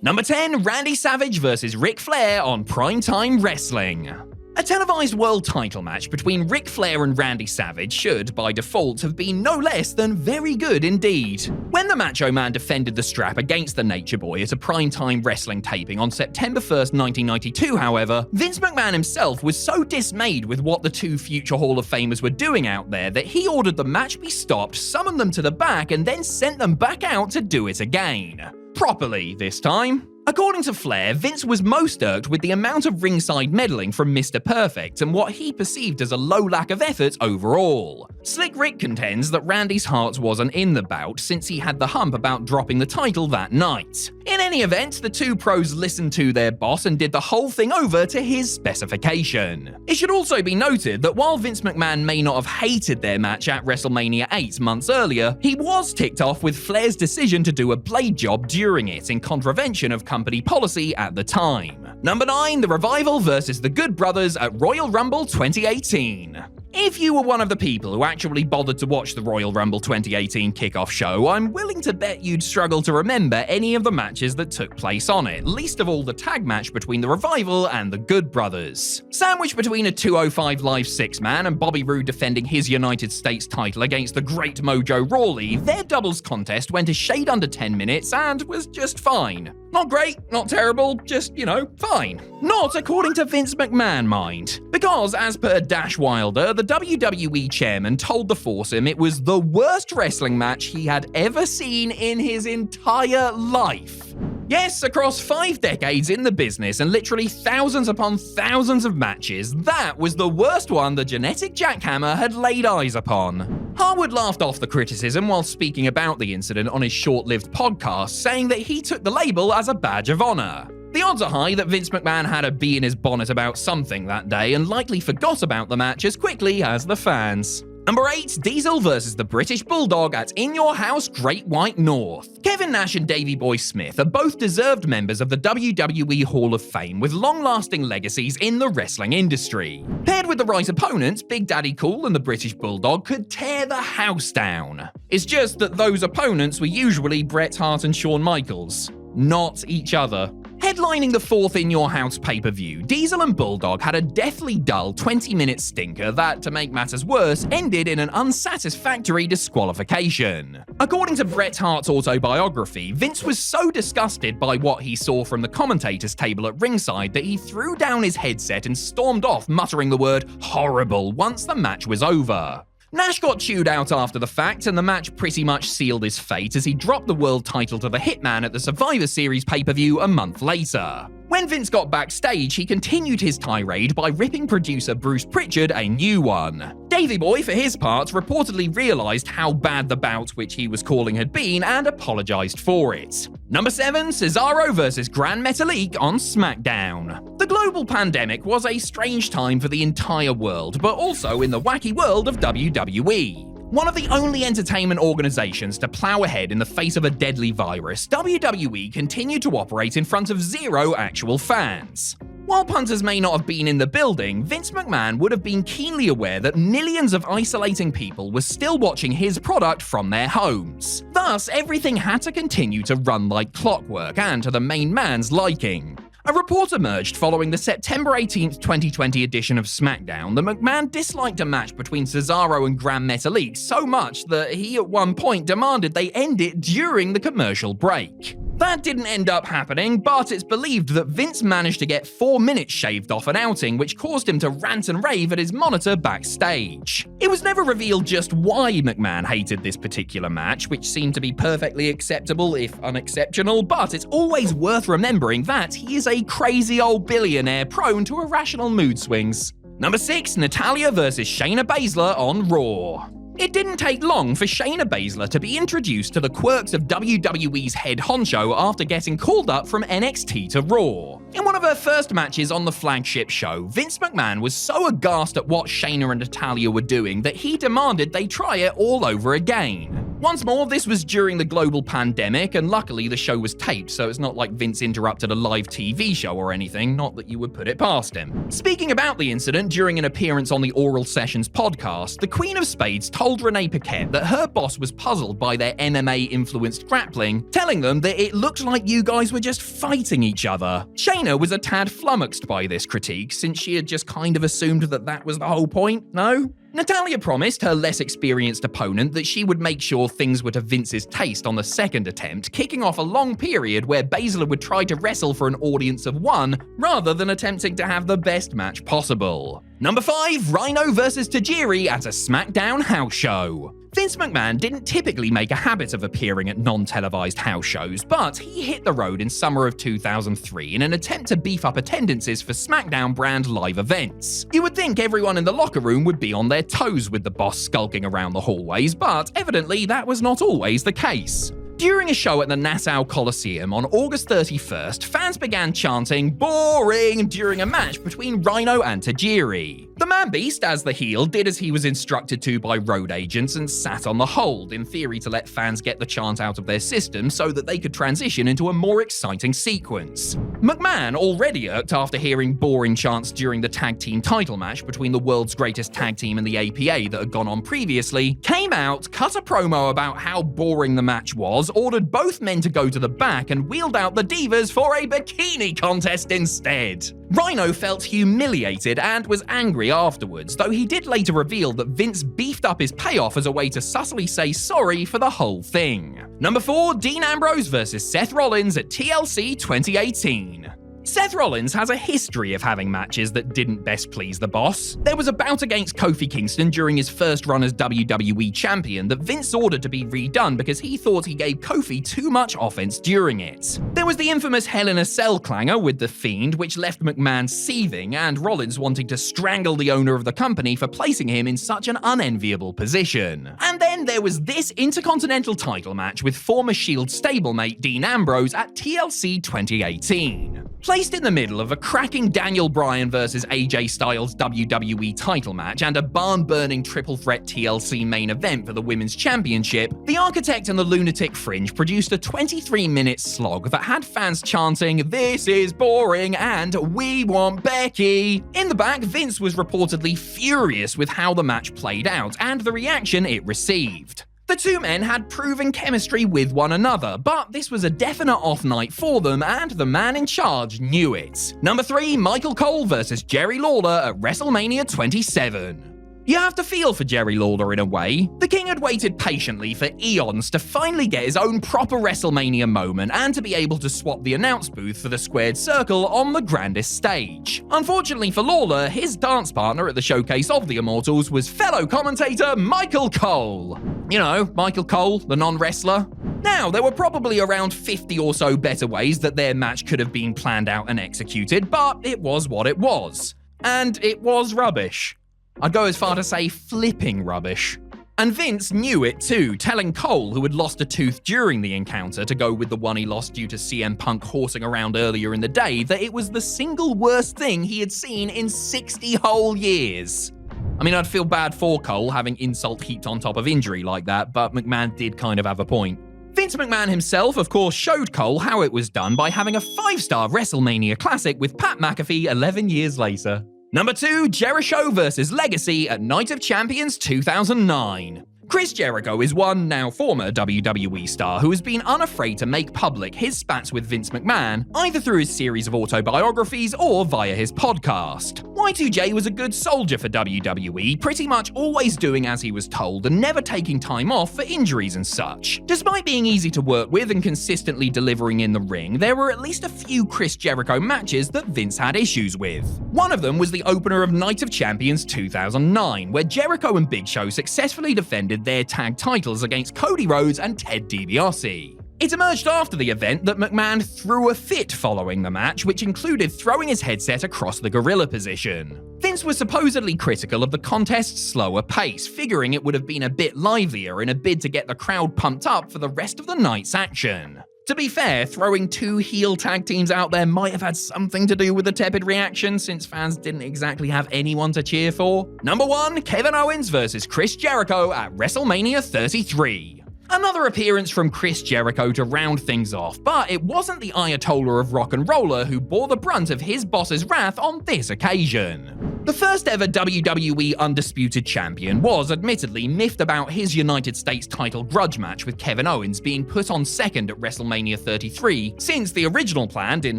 Number 10, Randy Savage vs. Ric Flair on Primetime Wrestling. A televised world title match between Ric Flair and Randy Savage should, by default, have been no less than very good indeed. When the Macho Man defended the strap against the Nature Boy at a primetime wrestling taping on September 1st, 1992, however, Vince McMahon himself was so dismayed with what the two future Hall of Famers were doing out there that he ordered the match be stopped, summoned them to the back, and then sent them back out to do it again. Properly, this time. According to Flair, Vince was most irked with the amount of ringside meddling from Mr. Perfect and what he perceived as a low lack of effort overall. Slick Rick contends that Randy's heart wasn't in the bout since he had the hump about dropping the title that night. In any event, the two pros listened to their boss and did the whole thing over to his specification. It should also be noted that while Vince McMahon may not have hated their match at WrestleMania 8 months earlier, he was ticked off with Flair's decision to do a blade job during it in contravention of company policy at the time. Number 9, The Revival vs. The Good Brothers at Royal Rumble 2018. If you were one of the people who actually bothered to watch the Royal Rumble 2018 kickoff show, I'm willing to bet you'd struggle to remember any of the matches that took place on it, least of all the tag match between The Revival and The Good Brothers. Sandwiched between a 205 Live 6-man and Bobby Roode defending his United States title against the Great Mojo Rawley, their doubles contest went a shade under 10 minutes and was just fine. Not great, not terrible, just, fine. Not according to Vince McMahon, mind. Because, as per Dash Wilder, the WWE chairman told the foursome it was the worst wrestling match he had ever seen in his entire life. Yes, across 5 decades in the business and literally thousands upon thousands of matches, that was the worst one the genetic jackhammer had laid eyes upon. Harwood laughed off the criticism while speaking about the incident on his short-lived podcast, saying that he took the label as a badge of honor. The odds are high that Vince McMahon had a bee in his bonnet about something that day and likely forgot about the match as quickly as the fans. Number 8, Diesel vs. the British Bulldog at In Your House Great White North. Kevin Nash and Davey Boy Smith are both deserved members of the WWE Hall of Fame with long-lasting legacies in the wrestling industry. Paired with the right opponents, Big Daddy Cool and the British Bulldog could tear the house down. It's just that those opponents were usually Bret Hart and Shawn Michaels, not each other. Headlining the 4th In Your House pay-per-view, Diesel and Bulldog had a deathly dull 20-minute stinker that, to make matters worse, ended in an unsatisfactory disqualification. According to Bret Hart's autobiography, Vince was so disgusted by what he saw from the commentators' table at ringside that he threw down his headset and stormed off, muttering the word "horrible" once the match was over. Nash got chewed out after the fact, and the match pretty much sealed his fate as he dropped the world title to the Hitman at the Survivor Series pay-per-view a month later. When Vince got backstage, he continued his tirade by ripping producer Bruce Pritchard a new one. Davey Boy, for his part, reportedly realized how bad the bout which he was calling had been and apologized for it. Number 7, Cesaro vs. Gran Metalik on SmackDown. The global pandemic was a strange time for the entire world, but also in the wacky world of WWE. One of the only entertainment organizations to plow ahead in the face of a deadly virus, WWE continued to operate in front of zero actual fans. While punters may not have been in the building, Vince McMahon would have been keenly aware that millions of isolating people were still watching his product from their homes. Thus, everything had to continue to run like clockwork and to the main man's liking. A report emerged following the September 18, 2020 edition of SmackDown that McMahon disliked a match between Cesaro and Gran Metalik so much that he at one point demanded they end it during the commercial break. That didn't end up happening, but it's believed that Vince managed to get 4 minutes shaved off an outing, which caused him to rant and rave at his monitor backstage. It was never revealed just why McMahon hated this particular match, which seemed to be perfectly acceptable, if unexceptional, but it's always worth remembering that he is a crazy old billionaire prone to irrational mood swings. Number 6, Natalya vs. Shayna Baszler on Raw. It didn't take long for Shayna Baszler to be introduced to the quirks of WWE's head honcho after getting called up from NXT to Raw. In one of her first matches on the flagship show, Vince McMahon was so aghast at what Shayna and Natalya were doing that he demanded they try it all over again. Once more, this was during the global pandemic, and luckily the show was taped, so it's not like Vince interrupted a live TV show or anything, not that you would put it past him. Speaking about the incident during an appearance on the Oral Sessions podcast, the Queen of Spades told Renee Paquette that her boss was puzzled by their MMA-influenced grappling, telling them that it looked like you guys were just fighting each other. Shayna was a tad flummoxed by this critique, since she had just kind of assumed that that was the whole point, no? Natalya promised her less experienced opponent that she would make sure things were to Vince's taste on the second attempt, kicking off a long period where Baszler would try to wrestle for an audience of one, rather than attempting to have the best match possible. Number 5, Rhino vs. Tajiri at a SmackDown house show. Vince McMahon didn't typically make a habit of appearing at non-televised house shows, but he hit the road in summer of 2003 in an attempt to beef up attendances for SmackDown brand live events. You would think everyone in the locker room would be on their toes with the boss skulking around the hallways, but evidently that was not always the case. During a show at the Nassau Coliseum on August 31st, fans began chanting "boring" during a match between Rhino and Tajiri. The man-beast, as the heel, did as he was instructed to by road agents and sat on the hold, in theory to let fans get the chant out of their system so that they could transition into a more exciting sequence. McMahon, already irked after hearing boring chants during the tag team title match between the world's greatest tag team and the APA that had gone on previously, came out, cut a promo about how boring the match was, ordered both men to go to the back, and wheeled out the Divas for a bikini contest instead. Rhino felt humiliated and was angry afterwards, though he did later reveal that Vince beefed up his payoff as a way to subtly say sorry for the whole thing. Number 4, Dean Ambrose vs. Seth Rollins at TLC 2018. Seth Rollins has a history of having matches that didn't best please the boss. There was a bout against Kofi Kingston during his first run as WWE champion that Vince ordered to be redone because he thought he gave Kofi too much offense during it. There was the infamous Hell in a Cell clanger with The Fiend, which left McMahon seething and Rollins wanting to strangle the owner of the company for placing him in such an unenviable position. And then there was this Intercontinental title match with former Shield stablemate Dean Ambrose at TLC 2018. Placed in the middle of a cracking Daniel Bryan vs. AJ Styles WWE title match and a barn-burning triple threat TLC main event for the Women's Championship, the Architect and the Lunatic Fringe produced a 23-minute slog that had fans chanting, "This is boring" and "We want Becky." In the back, Vince was reportedly furious with how the match played out and the reaction it received. The two men had proven chemistry with one another, but this was a definite off night for them, and the man in charge knew it. Number 3, Michael Cole vs. Jerry Lawler at WrestleMania 27. You have to feel for Jerry Lawler in a way. The King had waited patiently for eons to finally get his own proper WrestleMania moment and to be able to swap the announce booth for the squared circle on the grandest stage. Unfortunately for Lawler, his dance partner at the showcase of the Immortals was fellow commentator Michael Cole. You know, Michael Cole, the non-wrestler. Now, there were probably around 50 or so better ways that their match could have been planned out and executed, but it was what it was. And it was rubbish. I'd go as far to say flipping rubbish. And Vince knew it too, telling Cole, who had lost a tooth during the encounter, to go with the one he lost due to CM Punk horsing around earlier in the day, that it was the single worst thing he had seen in 60 whole years. I mean, I'd feel bad for Cole having insult heaped on top of injury like that, but McMahon did kind of have a point. Vince McMahon himself, of course, showed Cole how it was done by having a 5-star WrestleMania Classic with Pat McAfee 11 years later. Number 2, Jericho vs. Legacy at Night of Champions 2009. Chris Jericho is one now former WWE star who has been unafraid to make public his spats with Vince McMahon, either through his series of autobiographies or via his podcast. Y2J was a good soldier for WWE, pretty much always doing as he was told and never taking time off for injuries and such. Despite being easy to work with and consistently delivering in the ring, there were at least a few Chris Jericho matches that Vince had issues with. One of them was the opener of Night of Champions 2009, where Jericho and Big Show successfully defended their tag titles against Cody Rhodes and Ted DiBiase. It emerged after the event that McMahon threw a fit following the match, which included throwing his headset across the gorilla position. Vince was supposedly critical of the contest's slower pace, figuring it would have been a bit livelier in a bid to get the crowd pumped up for the rest of the night's action. To be fair, throwing 2 heel tag teams out there might have had something to do with the tepid reaction, since fans didn't exactly have anyone to cheer for. Number 1, Kevin Owens vs. Chris Jericho at WrestleMania 33. Another appearance from Chris Jericho to round things off, but it wasn't the Ayatollah of Rock and Roller who bore the brunt of his boss's wrath on this occasion. The first ever WWE Undisputed Champion was admittedly miffed about his United States title grudge match with Kevin Owens being put on second at WrestleMania 33, since the original plan, in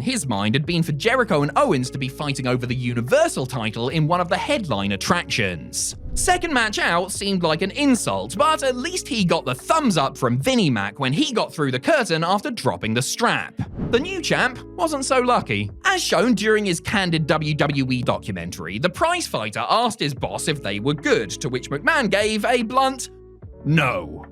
his mind, had been for Jericho and Owens to be fighting over the Universal title in one of the headline attractions. Second match out seemed like an insult, but at least he got the thumbs up from Vinnie Mac when he got through the curtain after dropping the strap. The new champ wasn't so lucky. As shown during his candid WWE documentary, the prize fighter asked his boss if they were good, to which McMahon gave a blunt no.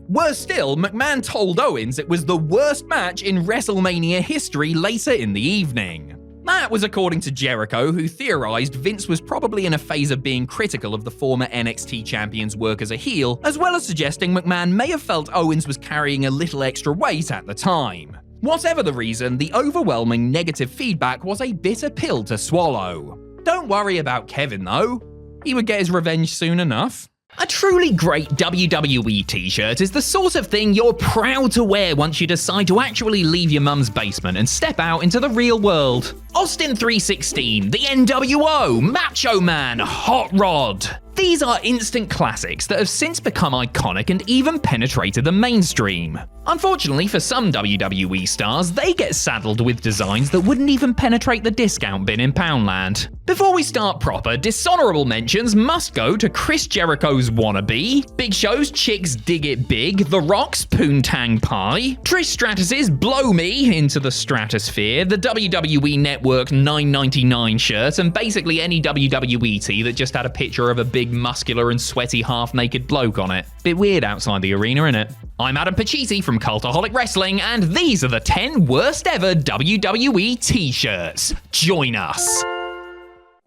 Worse still, McMahon told Owens it was the worst match in WrestleMania history later in the evening. That was according to Jericho, who theorized Vince was probably in a phase of being critical of the former NXT champion's work as a heel, as well as suggesting McMahon may have felt Owens was carrying a little extra weight at the time. Whatever the reason, the overwhelming negative feedback was a bitter pill to swallow. Don't worry about Kevin though. He would get his revenge soon enough. A truly great WWE t-shirt is the sort of thing you're proud to wear once you decide to actually leave your mum's basement and step out into the real world. Austin 316, the NWO, Macho Man, Hot Rod. These are instant classics that have since become iconic and even penetrated the mainstream. Unfortunately for some WWE stars, they get saddled with designs that wouldn't even penetrate the discount bin in Poundland. Before we start proper, dishonorable mentions must go to Chris Jericho's Wannabe, Big Show's Chicks Dig It Big, The Rock's Poontang Pie, Trish Stratus's Blow Me into the Stratosphere, the WWE Network $9.99 shirt, and basically any WWE tee that just had a picture of a big muscular and sweaty half-naked bloke on it. Bit weird outside the arena, innit? I'm Adam Pacitti from Cultaholic Wrestling, and these are the 10 worst ever WWE t-shirts. Join us.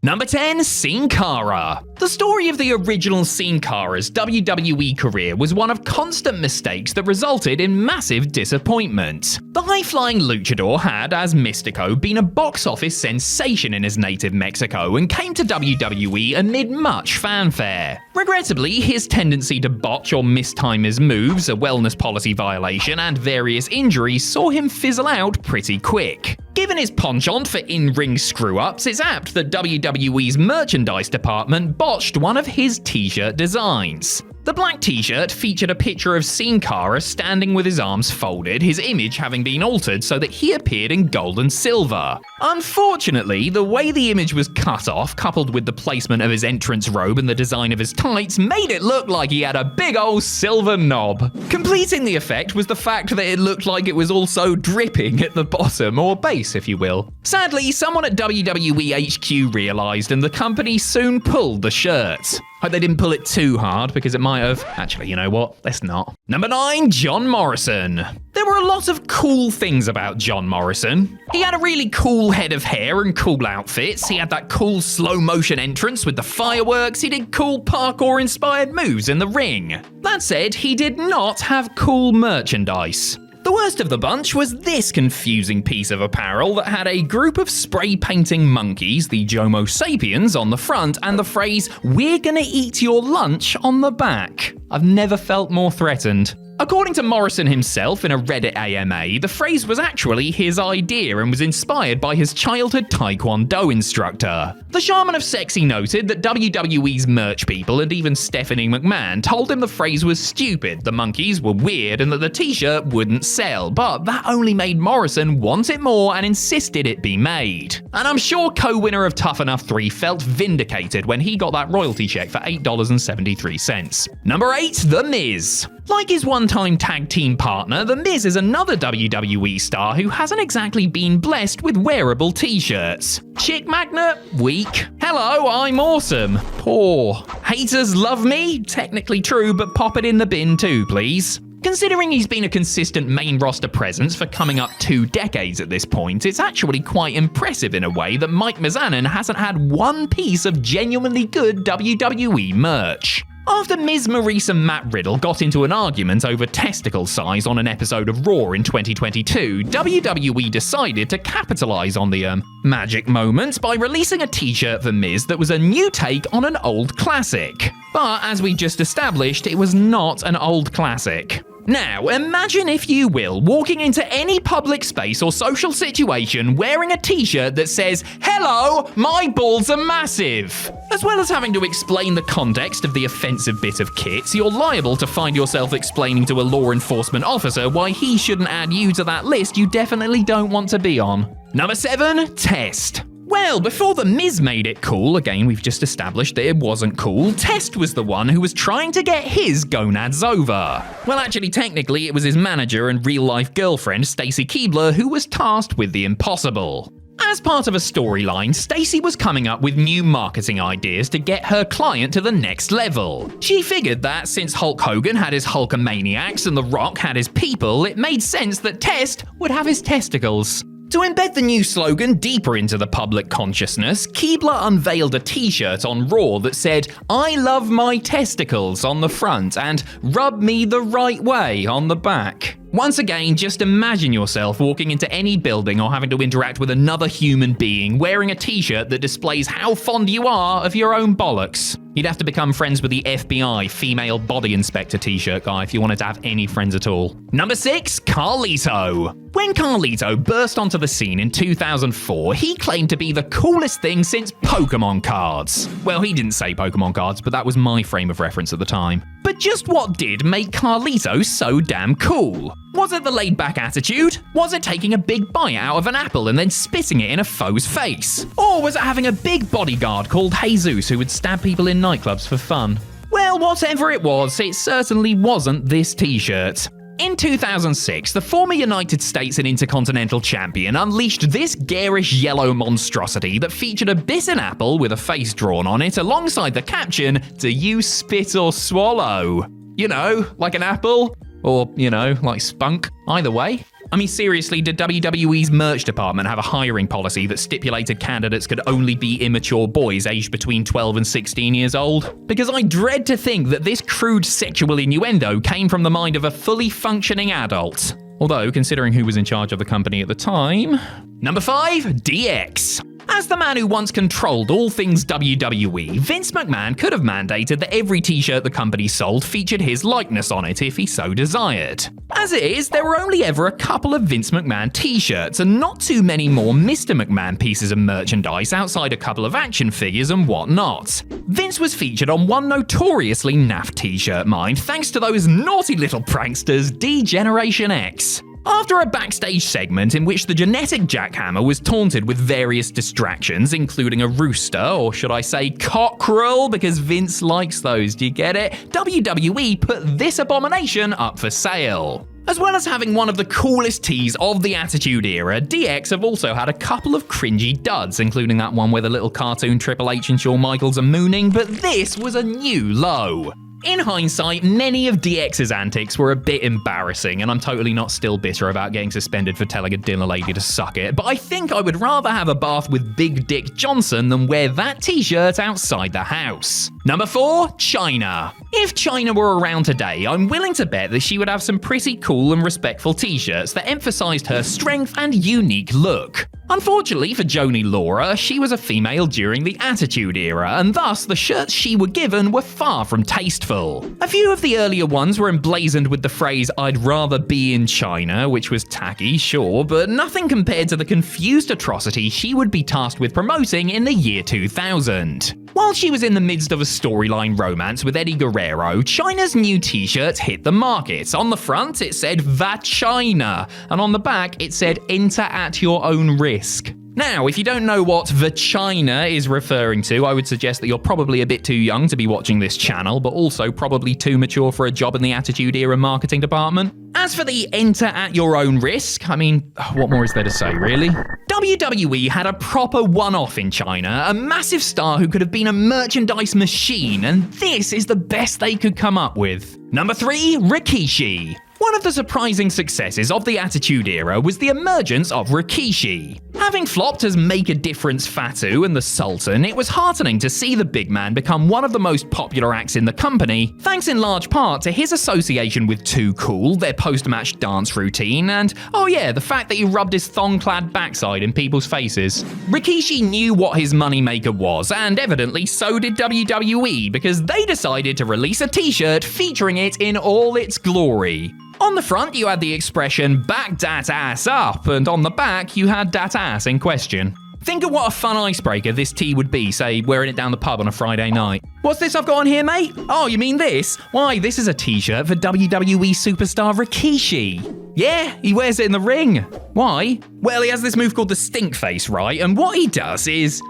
Number 10, Sin Cara. The story of the original Sin Cara's WWE career was one of constant mistakes that resulted in massive disappointment. The high-flying luchador had, as Mystico, been a box office sensation in his native Mexico and came to WWE amid much fanfare. Regrettably, his tendency to botch or mistime his moves, a wellness policy violation, and various injuries saw him fizzle out pretty quick. Given his penchant for in-ring screw-ups, it's apt that WWE's merchandise department botched one of his t-shirt designs. The black t-shirt featured a picture of Sin Cara standing with his arms folded, his image having been altered so that he appeared in gold and silver. Unfortunately, the way the image was cut off, coupled with the placement of his entrance robe and the design of his tights, made it look like he had a big old silver knob. Completing the effect was the fact that it looked like it was also dripping at the bottom, or base if you will. Sadly, someone at WWE HQ realised and the company soon pulled the shirt. Hope they didn't pull it too hard, because it might have. Actually, you know what? Let's not. Number 9, John Morrison. There were a lot of cool things about John Morrison. He had a really cool head of hair and cool outfits. He had that cool slow motion entrance with the fireworks. He did cool parkour-inspired moves in the ring. That said, he did not have cool merchandise. The worst of the bunch was this confusing piece of apparel that had a group of spray painting monkeys, the Jomo sapiens, on the front and the phrase, "We're gonna eat your lunch" on the back. I've never felt more threatened. According to Morrison himself in a Reddit AMA, the phrase was actually his idea and was inspired by his childhood Taekwondo instructor. The Shaman of Sexy noted that WWE's merch people and even Stephanie McMahon told him the phrase was stupid, the monkeys were weird, and that the t-shirt wouldn't sell, but that only made Morrison want it more and insisted it be made. And I'm sure co-winner of Tough Enough 3 felt vindicated when he got that royalty check for $8.73. Number 8, The Miz. Like his one-time tag team partner, The Miz is another WWE star who hasn't exactly been blessed with wearable t-shirts. Chick magnet? Weak. Hello, I'm awesome. Poor. Haters love me? Technically true, but pop it in the bin too, please. Considering he's been a consistent main roster presence for coming up 2 decades at this point, it's actually quite impressive in a way that Mike Mizanin hasn't had one piece of genuinely good WWE merch. After Miz, Maurice and Matt Riddle got into an argument over testicle size on an episode of Raw in 2022, WWE decided to capitalize on the magic moment by releasing a t-shirt for Miz that was a new take on an old classic. But as we just established, it was not an old classic. Now, imagine, if you will, walking into any public space or social situation wearing a t-shirt that says, "Hello, my balls are massive." As well as having to explain the context of the offensive bit of kit, you're liable to find yourself explaining to a law enforcement officer why he shouldn't add you to that list you definitely don't want to be on. Number 7, Test. Well, before The Miz made it cool, again we've just established that it wasn't cool, Test was the one who was trying to get his gonads over. Well, actually, technically it was his manager and real-life girlfriend, Stacy Keibler, who was tasked with the impossible. As part of a storyline, Stacy was coming up with new marketing ideas to get her client to the next level. She figured that since Hulk Hogan had his Hulkamaniacs and The Rock had his people, it made sense that Test would have his testicles. To embed the new slogan deeper into the public consciousness, Keibler unveiled a t-shirt on Raw that said, "I love my testicles" on the front and "Rub me the right way" on the back. Once again, just imagine yourself walking into any building or having to interact with another human being wearing a t-shirt that displays how fond you are of your own bollocks. You'd have to become friends with the FBI female body inspector t-shirt guy if you wanted to have any friends at all. Number 6, Carlito. When Carlito burst onto the scene in 2004, he claimed to be the coolest thing since Pokemon cards. Well, he didn't say Pokemon cards, but that was my frame of reference at the time. But just what did make Carlito so damn cool? Was it the laid-back attitude? Was it taking a big bite out of an apple and then spitting it in a foe's face? Or was it having a big bodyguard called Jesus who would stab people in nightclubs for fun? Well, whatever it was, it certainly wasn't this t-shirt. In 2006, the former United States and Intercontinental Champion unleashed this garish yellow monstrosity that featured a bitten apple with a face drawn on it alongside the caption, "Do you spit or swallow?" You know, like an apple. Or, you know, like spunk. Either way. I mean, seriously, did WWE's merch department have a hiring policy that stipulated candidates could only be immature boys aged between 12 and 16 years old? Because I dread to think that this crude sexual innuendo came from the mind of a fully functioning adult. Although, considering who was in charge of the company at the time... Number 5, DX. As the man who once controlled all things WWE, Vince McMahon could have mandated that every t-shirt the company sold featured his likeness on it if he so desired. As it is, there were only ever a couple of Vince McMahon t-shirts and not too many more Mr. McMahon pieces of merchandise outside a couple of action figures and whatnot. Vince was featured on one notoriously naff t-shirt mine thanks to those naughty little pranksters D-Generation X. After a backstage segment in which the genetic jackhammer was taunted with various distractions, including a rooster, or should I say cockerel, because Vince likes those, do you get it? WWE put this abomination up for sale. As well as having one of the coolest tees of the Attitude Era, DX have also had a couple of cringy duds, including that one where the little cartoon Triple H and Shawn Michaels are mooning, but this was a new low. In hindsight, many of DX's antics were a bit embarrassing, and I'm totally not still bitter about getting suspended for telling a dinner lady to suck it, but I think I would rather have a bath with Big Dick Johnson than wear that t-shirt outside the house. Number 4, Chyna. If Chyna were around today, I'm willing to bet that she would have some pretty cool and respectful t-shirts that emphasized her strength and unique look. Unfortunately for Joni Laura, she was a female during the Attitude Era, and thus the shirts she were given were far from tasteful. A few of the earlier ones were emblazoned with the phrase, "I'd rather be in China," which was tacky, sure, but nothing compared to the confused atrocity she would be tasked with promoting in the year 2000. While she was in the midst of a storyline romance with Eddie Guerrero, Chyna's new t-shirts hit the market. On the front, it said "Vagina," and on the back, it said "Enter at your own risk." Now, if you don't know what Vagina is referring to, I would suggest that you're probably a bit too young to be watching this channel, but also probably too mature for a job in the Attitude Era marketing department. As for the "enter at your own risk," I mean, what more is there to say, really? WWE had a proper one-off in China, a massive star who could have been a merchandise machine, and this is the best they could come up with. Number 3, Rikishi. One of the surprising successes of the Attitude Era was the emergence of Rikishi. Having flopped as Make a Difference Fatu and the Sultan, it was heartening to see the big man become one of the most popular acts in the company, thanks in large part to his association with Too Cool, their post-match dance routine, and, oh yeah, the fact that he rubbed his thong-clad backside in people's faces. Rikishi knew what his moneymaker was, and evidently so did WWE, because they decided to release a t-shirt featuring it in all its glory. On the front, you had the expression "back dat ass up," and on the back, you had dat ass in question. Think of what a fun icebreaker this tee would be, say, wearing it down the pub on a Friday night. "What's this I've got on here, mate? Oh, you mean this? Why, this is a t-shirt for WWE superstar Rikishi. Yeah, he wears it in the ring. Why? Well, he has this move called the stink face, right? And what he does is...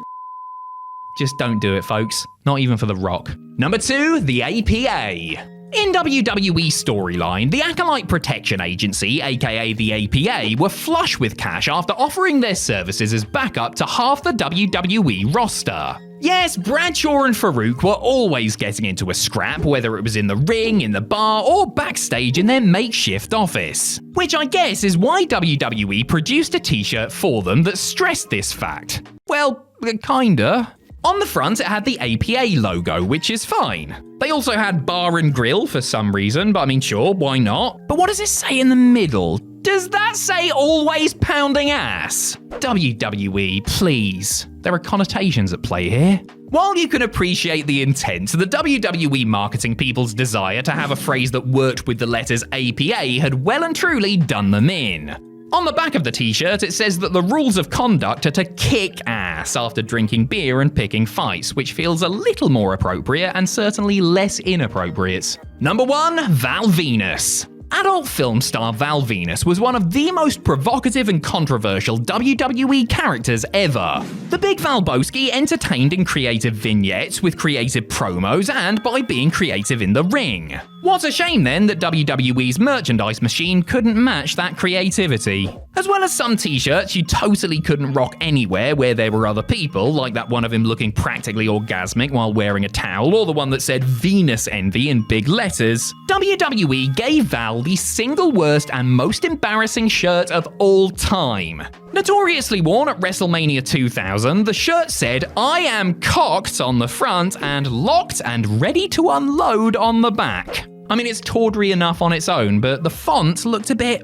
just don't do it, folks. Not even for The Rock. Number 2, the APA. In WWE storyline, the Acolyte Protection Agency, aka the APA, were flush with cash after offering their services as backup to half the WWE roster. Yes, Bradshaw and Farouk were always getting into a scrap, whether it was in the ring, in the bar, or backstage in their makeshift office. Which I guess is why WWE produced a t-shirt for them that stressed this fact. Well, kinda. On the front, it had the APA logo, which is fine. They also had bar and grill for some reason, but I mean, sure, why not? But what does it say in the middle? Does that say "always pounding ass"? WWE, please. There are connotations at play here. While you can appreciate the intent, the WWE marketing people's desire to have a phrase that worked with the letters APA had well and truly done them in. On the back of the t-shirt, it says that the rules of conduct are to kick ass after drinking beer and picking fights, which feels a little more appropriate and certainly less inappropriate. Number 1, Val Venis. Adult film star Val Venis was one of the most provocative and controversial WWE characters ever. The Big Valboski entertained in creative vignettes with creative promos and by being creative in the ring. What a shame then that WWE's merchandise machine couldn't match that creativity. As well as some t-shirts you totally couldn't rock anywhere where there were other people, like that one of him looking practically orgasmic while wearing a towel, or the one that said Venus Envy in big letters, WWE gave Val the single worst and most embarrassing shirt of all time. Notoriously worn at WrestleMania 2000, the shirt said, "I am cocked" on the front and "locked and ready to unload" on the back. I mean, it's tawdry enough on its own, but the font looked like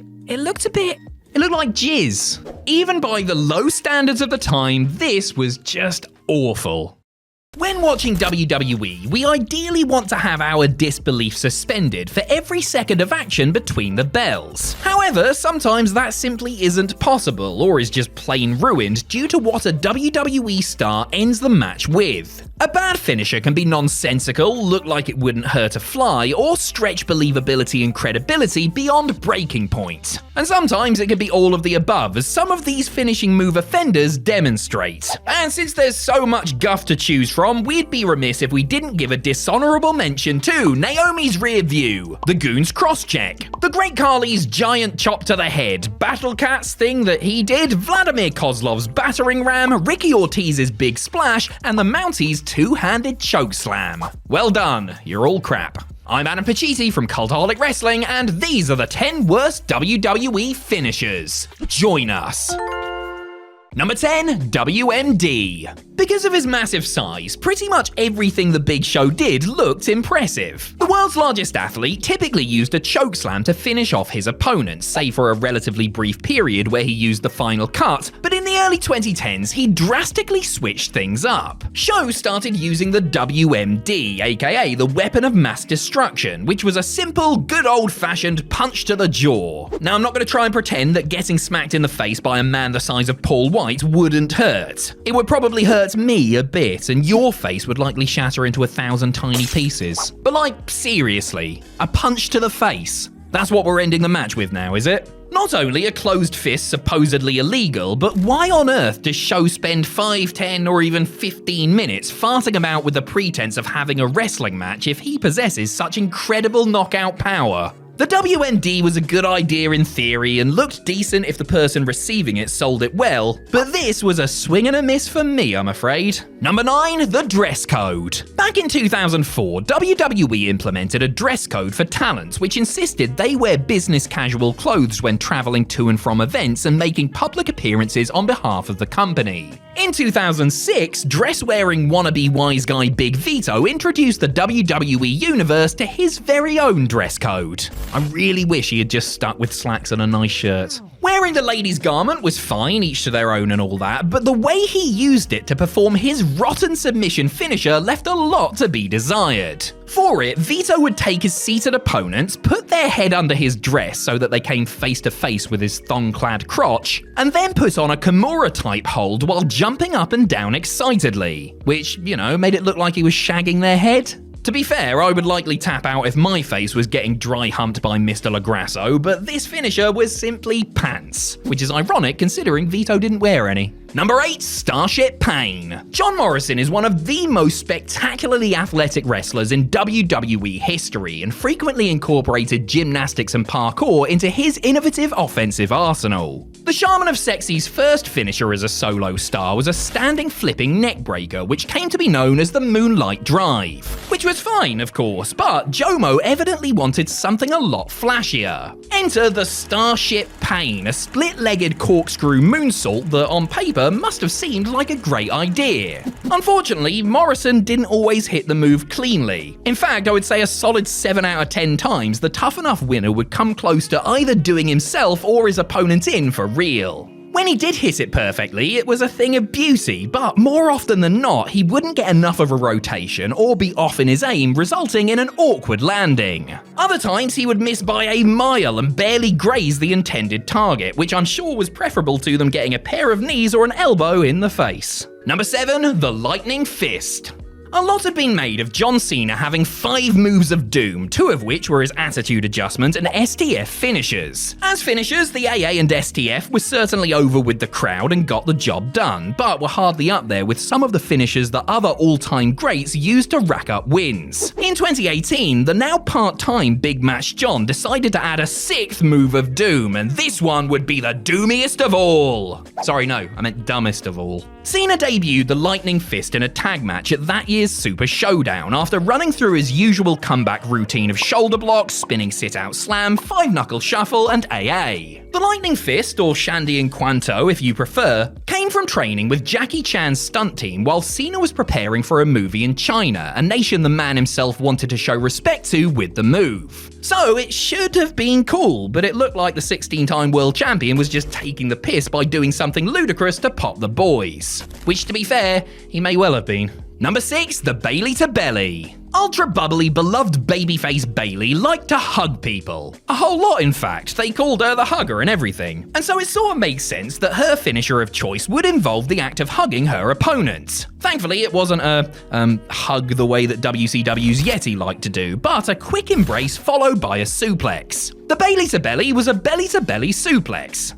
jizz. Even by the low standards of the time, this was just awful. When watching WWE, we ideally want to have our disbelief suspended for every second of action between the bells. However, sometimes that simply isn't possible, or is just plain ruined due to what a WWE star ends the match with. A bad finisher can be nonsensical, look like it wouldn't hurt a fly, or stretch believability and credibility beyond breaking point. And sometimes it can be all of the above, as some of these finishing move offenders demonstrate. And since there's so much guff to choose from, we'd be remiss if we didn't give a dishonorable mention to Naomi's rear view, the Goon's cross-check, the Great Khali's giant chop to the head, Battle Cat's thing that he did, Vladimir Kozlov's battering ram, Ricky Ortiz's big splash, and the Mounties' two-handed chokeslam. Well done, you're all crap. I'm Adam Pacitti from Cultaholic Wrestling, and these are the 10 worst WWE finishers. Join us. Number 10, WMD. Because of his massive size, pretty much everything the Big Show did looked impressive. The world's largest athlete typically used a chokeslam to finish off his opponents, save for a relatively brief period where he used the final cut, but in the early 2010s, he drastically switched things up. Show started using the WMD, aka the weapon of mass destruction, which was a simple, good old-fashioned punch to the jaw. Now, I'm not going to try and pretend that getting smacked in the face by a man the size of Paul White wouldn't hurt. It would probably hurt me a bit, and your face would likely shatter into 1,000 tiny pieces. But like, seriously, a punch to the face. That's what we're ending the match with now, is it? Not only are closed fists supposedly illegal, but why on earth does Show spend 5, 10, or even 15 minutes farting about with the pretense of having a wrestling match if he possesses such incredible knockout power? The WMD was a good idea in theory and looked decent if the person receiving it sold it well, but this was a swing and a miss for me, I'm afraid. Number 9, the dress code. Back in 2004, WWE implemented a dress code for talent which insisted they wear business casual clothes when traveling to and from events and making public appearances on behalf of the company. In 2006, dress-wearing wannabe wise guy Big Vito introduced the WWE Universe to his very own dress code. I really wish he had just stuck with slacks and a nice shirt. Wearing the ladies' garment was fine, each to their own and all that, but the way he used it to perform his rotten submission finisher left a lot to be desired. For it, Vito would take his seated opponents, put their head under his dress so that they came face to face with his thong-clad crotch, and then put on a Kimura-type hold while jumping up and down excitedly, which, you know, made it look like he was shagging their head. To be fair, I would likely tap out if my face was getting dry humped by Mr. LaGrasso, but this finisher was simply pants, which is ironic considering Vito didn't wear any. Number 8, Starship Pain. John Morrison is one of the most spectacularly athletic wrestlers in WWE history and frequently incorporated gymnastics and parkour into his innovative offensive arsenal. The Shaman of Sexy's first finisher as a solo star was a standing flipping neckbreaker, which came to be known as the Moonlight Drive, which was fine, of course, but Jomo evidently wanted something a lot flashier. Enter the Starship Pain, a split-legged corkscrew moonsault that on paper must have seemed like a great idea. Unfortunately, Morrison didn't always hit the move cleanly. In fact, I would say a solid 7 out of 10 times, the tough enough winner would come close to either doing himself or his opponent in for real. When he did hit it perfectly, it was a thing of beauty, but more often than not, he wouldn't get enough of a rotation or be off in his aim, resulting in an awkward landing. Other times, he would miss by a mile and barely graze the intended target, which I'm sure was preferable to them getting a pair of knees or an elbow in the face. Number 7, the Lightning Fist. A lot had been made of John Cena having 5 moves of doom, 2 of which were his attitude adjustment and STF finishers. As finishers, the AA and STF were certainly over with the crowd and got the job done, but were hardly up there with some of the finishers that other all-time greats used to rack up wins. In 2018, the now part-time Big Match John decided to add a 6th move of doom, and this one would be the doomiest of all. Sorry, no, I meant dumbest of all. Cena debuted the Lightning Fist in a tag match at that year's Super Showdown after running through his usual comeback routine of shoulder blocks, spinning sit-out slam, 5-knuckle shuffle, and AA. The Lightning Fist, or Shandy and Quanto if you prefer, came from training with Jackie Chan's stunt team while Cena was preparing for a movie in China, a nation the man himself wanted to show respect to with the move. So it should have been cool, but it looked like the 16-time world champion was just taking the piss by doing something ludicrous to pop the boys. Which, to be fair, he may well have been. Number 6, the Bayley to Belly. Ultra bubbly, beloved babyface Bayley liked to hug people. A whole lot, in fact. They called her the hugger and everything. And so it sort of makes sense that her finisher of choice would involve the act of hugging her opponent. Thankfully, it wasn't a, hug the way that WCW's Yeti liked to do, but a quick embrace followed by a suplex. The Bayley to Belly was a belly-to-belly suplex.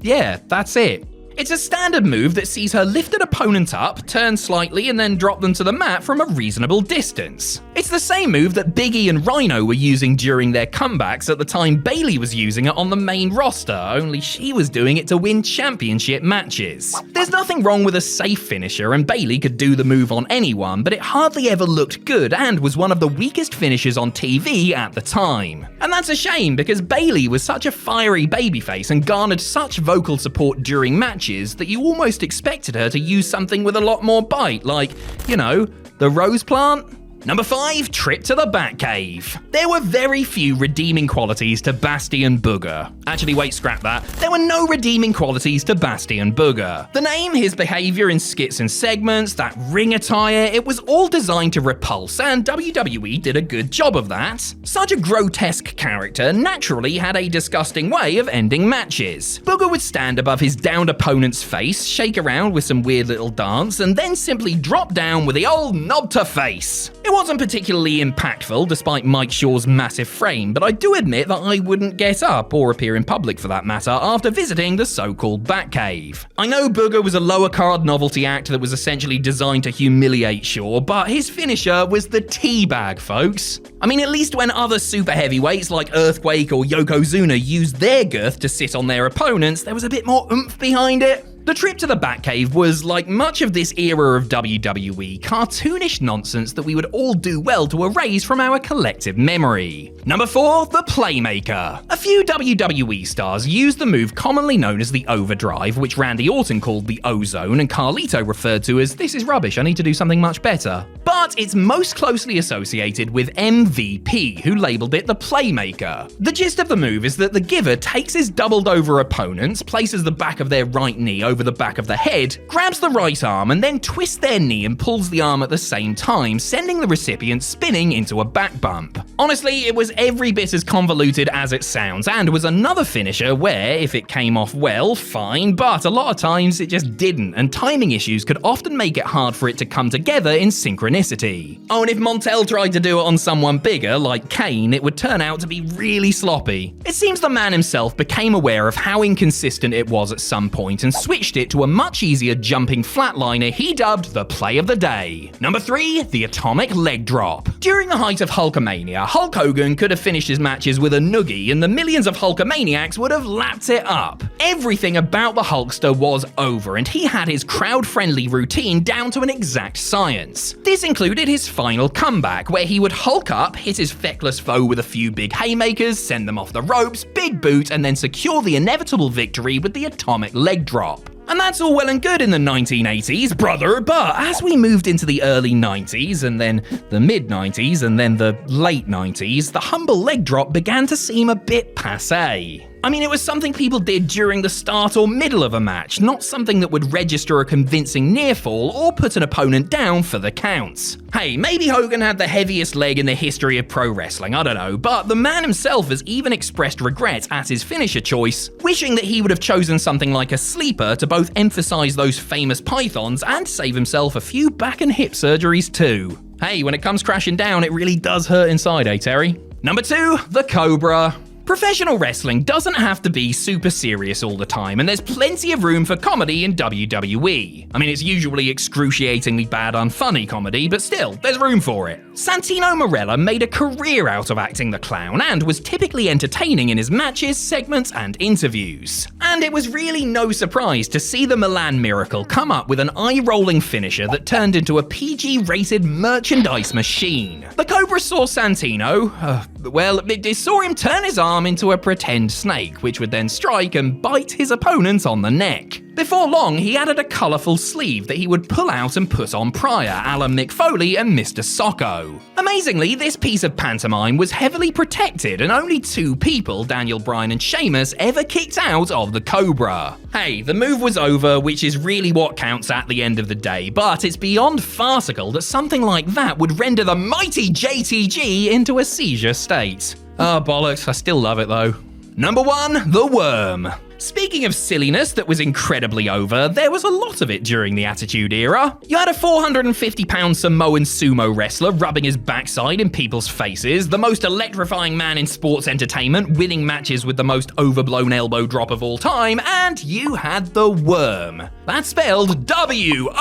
Yeah, that's it. It's a standard move that sees her lift an opponent up, turn slightly, and then drop them to the mat from a reasonable distance. It's the same move that Big E and Rhino were using during their comebacks at the time Bayley was using it on the main roster, only she was doing it to win championship matches. There's nothing wrong with a safe finisher, and Bayley could do the move on anyone, but it hardly ever looked good and was one of the weakest finishers on TV at the time. And that's a shame, because Bayley was such a fiery babyface and garnered such vocal support during matches matches that you almost expected her to use something with a lot more bite, like, you know, the rose plant? Number 5, trip to the Batcave. There were very few redeeming qualities to Bastion Booger. Actually, wait, scrap that. There were no redeeming qualities to Bastion Booger. The name, his behavior in skits and segments, that ring attire, it was all designed to repulse, and WWE did a good job of that. Such a grotesque character naturally had a disgusting way of ending matches. Booger would stand above his downed opponent's face, shake around with some weird little dance, and then simply drop down with the old knob to face. It wasn't particularly impactful, despite Mike Shaw's massive frame, but I do admit that I wouldn't get up, or appear in public for that matter, after visiting the so-called Batcave. I know Booger was a lower card novelty act that was essentially designed to humiliate Shaw, but his finisher was the teabag, folks. I mean, at least when other super heavyweights like Earthquake or Yokozuna used their girth to sit on their opponents, there was a bit more oomph behind it. The trip to the Batcave was, like much of this era of WWE, cartoonish nonsense that we would all do well to erase from our collective memory. Number 4, the Playmaker. A few WWE stars used the move commonly known as the Overdrive, which Randy Orton called the Ozone and Carlito referred to as, "This is rubbish, I need to do something much better." But it's most closely associated with MVP, who labeled it the Playmaker. The gist of the move is that the giver takes his doubled over opponents, places the back of their right knee over the back of the head, grabs the right arm and then twists their knee and pulls the arm at the same time, sending the recipient spinning into a back bump. Honestly, it was every bit as convoluted as it sounds, and was another finisher where, if it came off well, fine, but a lot of times it just didn't, and timing issues could often make it hard for it to come together in synchronicity. Oh, and if Montel tried to do it on someone bigger, like Kane, it would turn out to be really sloppy. It seems the man himself became aware of how inconsistent it was at some point and switched it to a much easier jumping flatliner he dubbed the play of the day. Number 3, the Atomic Leg Drop. During the height of Hulkamania, Hulk Hogan could have finished his matches with a noogie and the millions of Hulkamaniacs would have lapped it up. Everything about the Hulkster was over and he had his crowd-friendly routine down to an exact science. This included his final comeback, where he would Hulk up, hit his feckless foe with a few big haymakers, send them off the ropes, big boot, and then secure the inevitable victory with the Atomic Leg Drop. And that's all well and good in the 1980s, brother, but as we moved into the early 90s, and then the mid-90s, and then the late 90s, the humble leg drop began to seem a bit passé. I mean, it was something people did during the start or middle of a match, not something that would register a convincing near fall or put an opponent down for the counts. Hey, maybe Hogan had the heaviest leg in the history of pro wrestling, I don't know, but the man himself has even expressed regret at his finisher choice, wishing that he would have chosen something like a sleeper to both emphasize those famous pythons and save himself a few back and hip surgeries too. Hey, when it comes crashing down, it really does hurt inside, eh, Terry? Number 2, the Cobra. Professional wrestling doesn't have to be super serious all the time, and there's plenty of room for comedy in WWE. I mean, it's usually excruciatingly bad, unfunny comedy, but still, there's room for it. Santino Marella made a career out of acting the clown, and was typically entertaining in his matches, segments, and interviews. And it was really no surprise to see the Milan Miracle come up with an eye-rolling finisher that turned into a PG-rated merchandise machine. The Cobra saw Santino, it saw him turn his arm into a pretend snake, which would then strike and bite his opponent on the neck. Before long, he added a colourful sleeve that he would pull out and put on prior, a la Mick Foley and Mr. Socko. Amazingly, this piece of pantomime was heavily protected, and only 2 people, Daniel Bryan and Sheamus, ever kicked out of the Cobra. Hey, the move was over, which is really what counts at the end of the day, but it's beyond farcical that something like that would render the mighty JTG into a seizure state. Oh, bollocks, I still love it though. Number 1, the Worm. Speaking of silliness that was incredibly over, there was a lot of it during the Attitude Era. You had a 450-pound Samoan sumo wrestler rubbing his backside in people's faces, the most electrifying man in sports entertainment, winning matches with the most overblown elbow drop of all time, and you had the Worm. That's spelled W-O-R-M,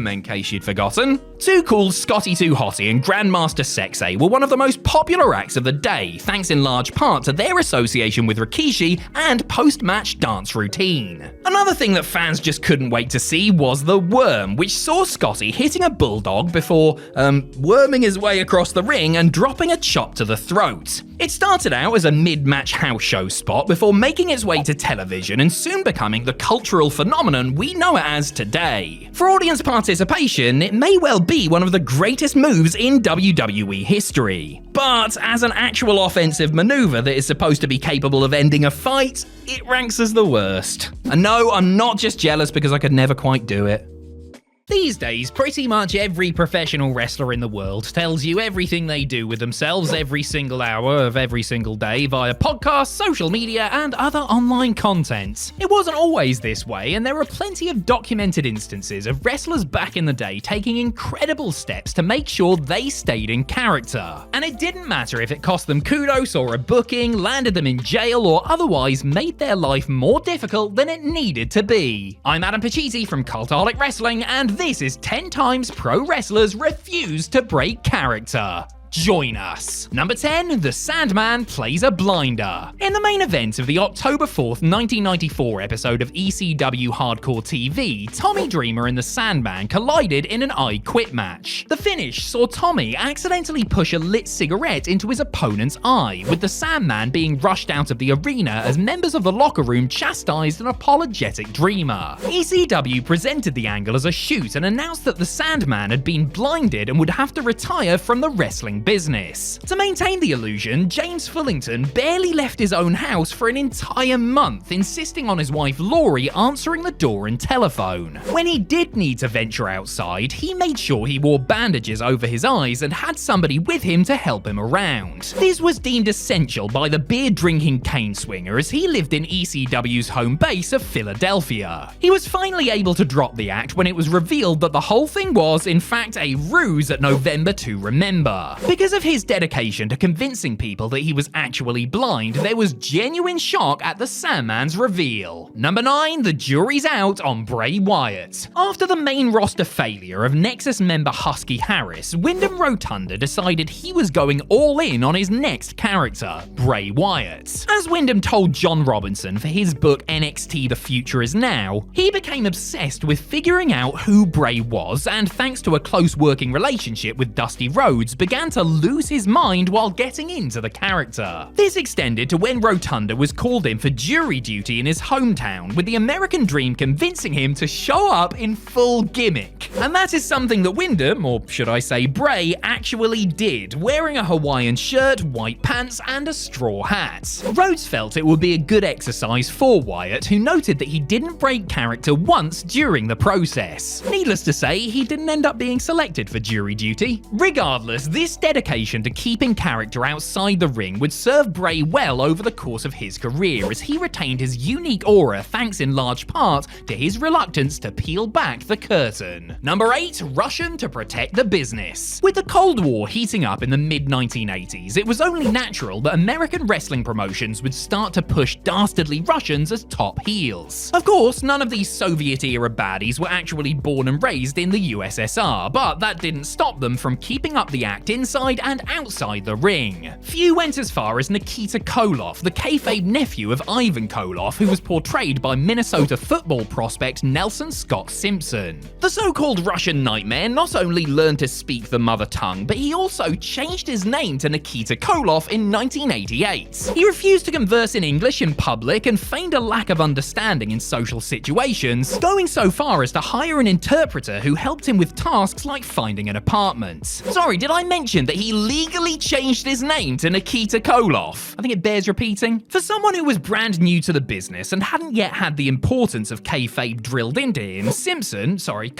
in case you'd forgotten. Too Cool, Scotty 2 Hotty, and Grandmaster Sexay were one of the most popular acts of the day, thanks in large part to their association with Rikishi and post-match dance routine. Another thing that fans just couldn't wait to see was the Worm, which saw Scotty hitting a bulldog before worming his way across the ring and dropping a chop to the throat. It started out as a mid-match house show spot before making its way to television and soon becoming the cultural phenomenon we know it as today. For audience participation, it may well be one of the greatest moves in WWE history. But as an actual offensive maneuver that is supposed to be capable of ending a fight, it ranks as the worst. And no, I'm not just jealous because I could never quite do it. These days, pretty much every professional wrestler in the world tells you everything they do with themselves every single hour of every single day via podcasts, social media, and other online content. It wasn't always this way, and there are plenty of documented instances of wrestlers back in the day taking incredible steps to make sure they stayed in character. And it didn't matter if it cost them kudos or a booking, landed them in jail, or otherwise made their life more difficult than it needed to be. I'm Adam Pacitti from Cultaholic Wrestling, and this is 10 times pro wrestlers refuse to break character. Join us. Number 10, the Sandman plays a blinder. In the main event of the October 4th, 1994 episode of ECW Hardcore TV, Tommy Dreamer and the Sandman collided in an I Quit match. The finish saw Tommy accidentally push a lit cigarette into his opponent's eye, with the Sandman being rushed out of the arena as members of the locker room chastised an apologetic Dreamer. ECW presented the angle as a shoot and announced that the Sandman had been blinded and would have to retire from the wrestling business. To maintain the illusion, James Fullington barely left his own house for an entire month, insisting on his wife Laurie answering the door and telephone. When he did need to venture outside, he made sure he wore bandages over his eyes and had somebody with him to help him around. This was deemed essential by the beer-drinking cane swinger as he lived in ECW's home base of Philadelphia. He was finally able to drop the act when it was revealed that the whole thing was, in fact, a ruse at November to Remember. Because of his dedication to convincing people that he was actually blind, there was genuine shock at the Sandman's reveal. Number 9, the jury's out on Bray Wyatt. After the main roster failure of Nexus member Husky Harris, Wyndham Rotunda decided he was going all in on his next character, Bray Wyatt. As Wyndham told John Robinson for his book NXT The Future Is Now, he became obsessed with figuring out who Bray was, and thanks to a close working relationship with Dusty Rhodes, began to lose his mind while getting into the character. This extended to when Rotunda was called in for jury duty in his hometown, with the American Dream convincing him to show up in full gimmick. And that is something that Wyndham, or should I say Bray, actually did, wearing a Hawaiian shirt, white pants, and a straw hat. Rhodes felt it would be a good exercise for Wyatt, who noted that he didn't break character once during the process. Needless to say, he didn't end up being selected for jury duty. Regardless, this dedication to keeping character outside the ring would serve Bray well over the course of his career, as he retained his unique aura thanks in large part to his reluctance to peel back the curtain. Number 8, Russian to protect the business. With the Cold War heating up in the mid-1980s, it was only natural that American wrestling promotions would start to push dastardly Russians as top heels. Of course, none of these Soviet-era baddies were actually born and raised in the USSR, but that didn't stop them from keeping up the act inside and outside the ring. Few went as far as Nikita Koloff, the kayfabe nephew of Ivan Koloff, who was portrayed by Minnesota football prospect Nelson Scott Simpson. The so-called Russian nightmare not only learned to speak the mother tongue, but he also changed his name to Nikita Koloff in 1988. He refused to converse in English in public and feigned a lack of understanding in social situations, going so far as to hire an interpreter who helped him with tasks like finding an apartment. Sorry, did I mention that he legally changed his name to Nikita Koloff? I think it bears repeating. For someone who was brand new to the business and hadn't yet had the importance of kayfabe drilled into him,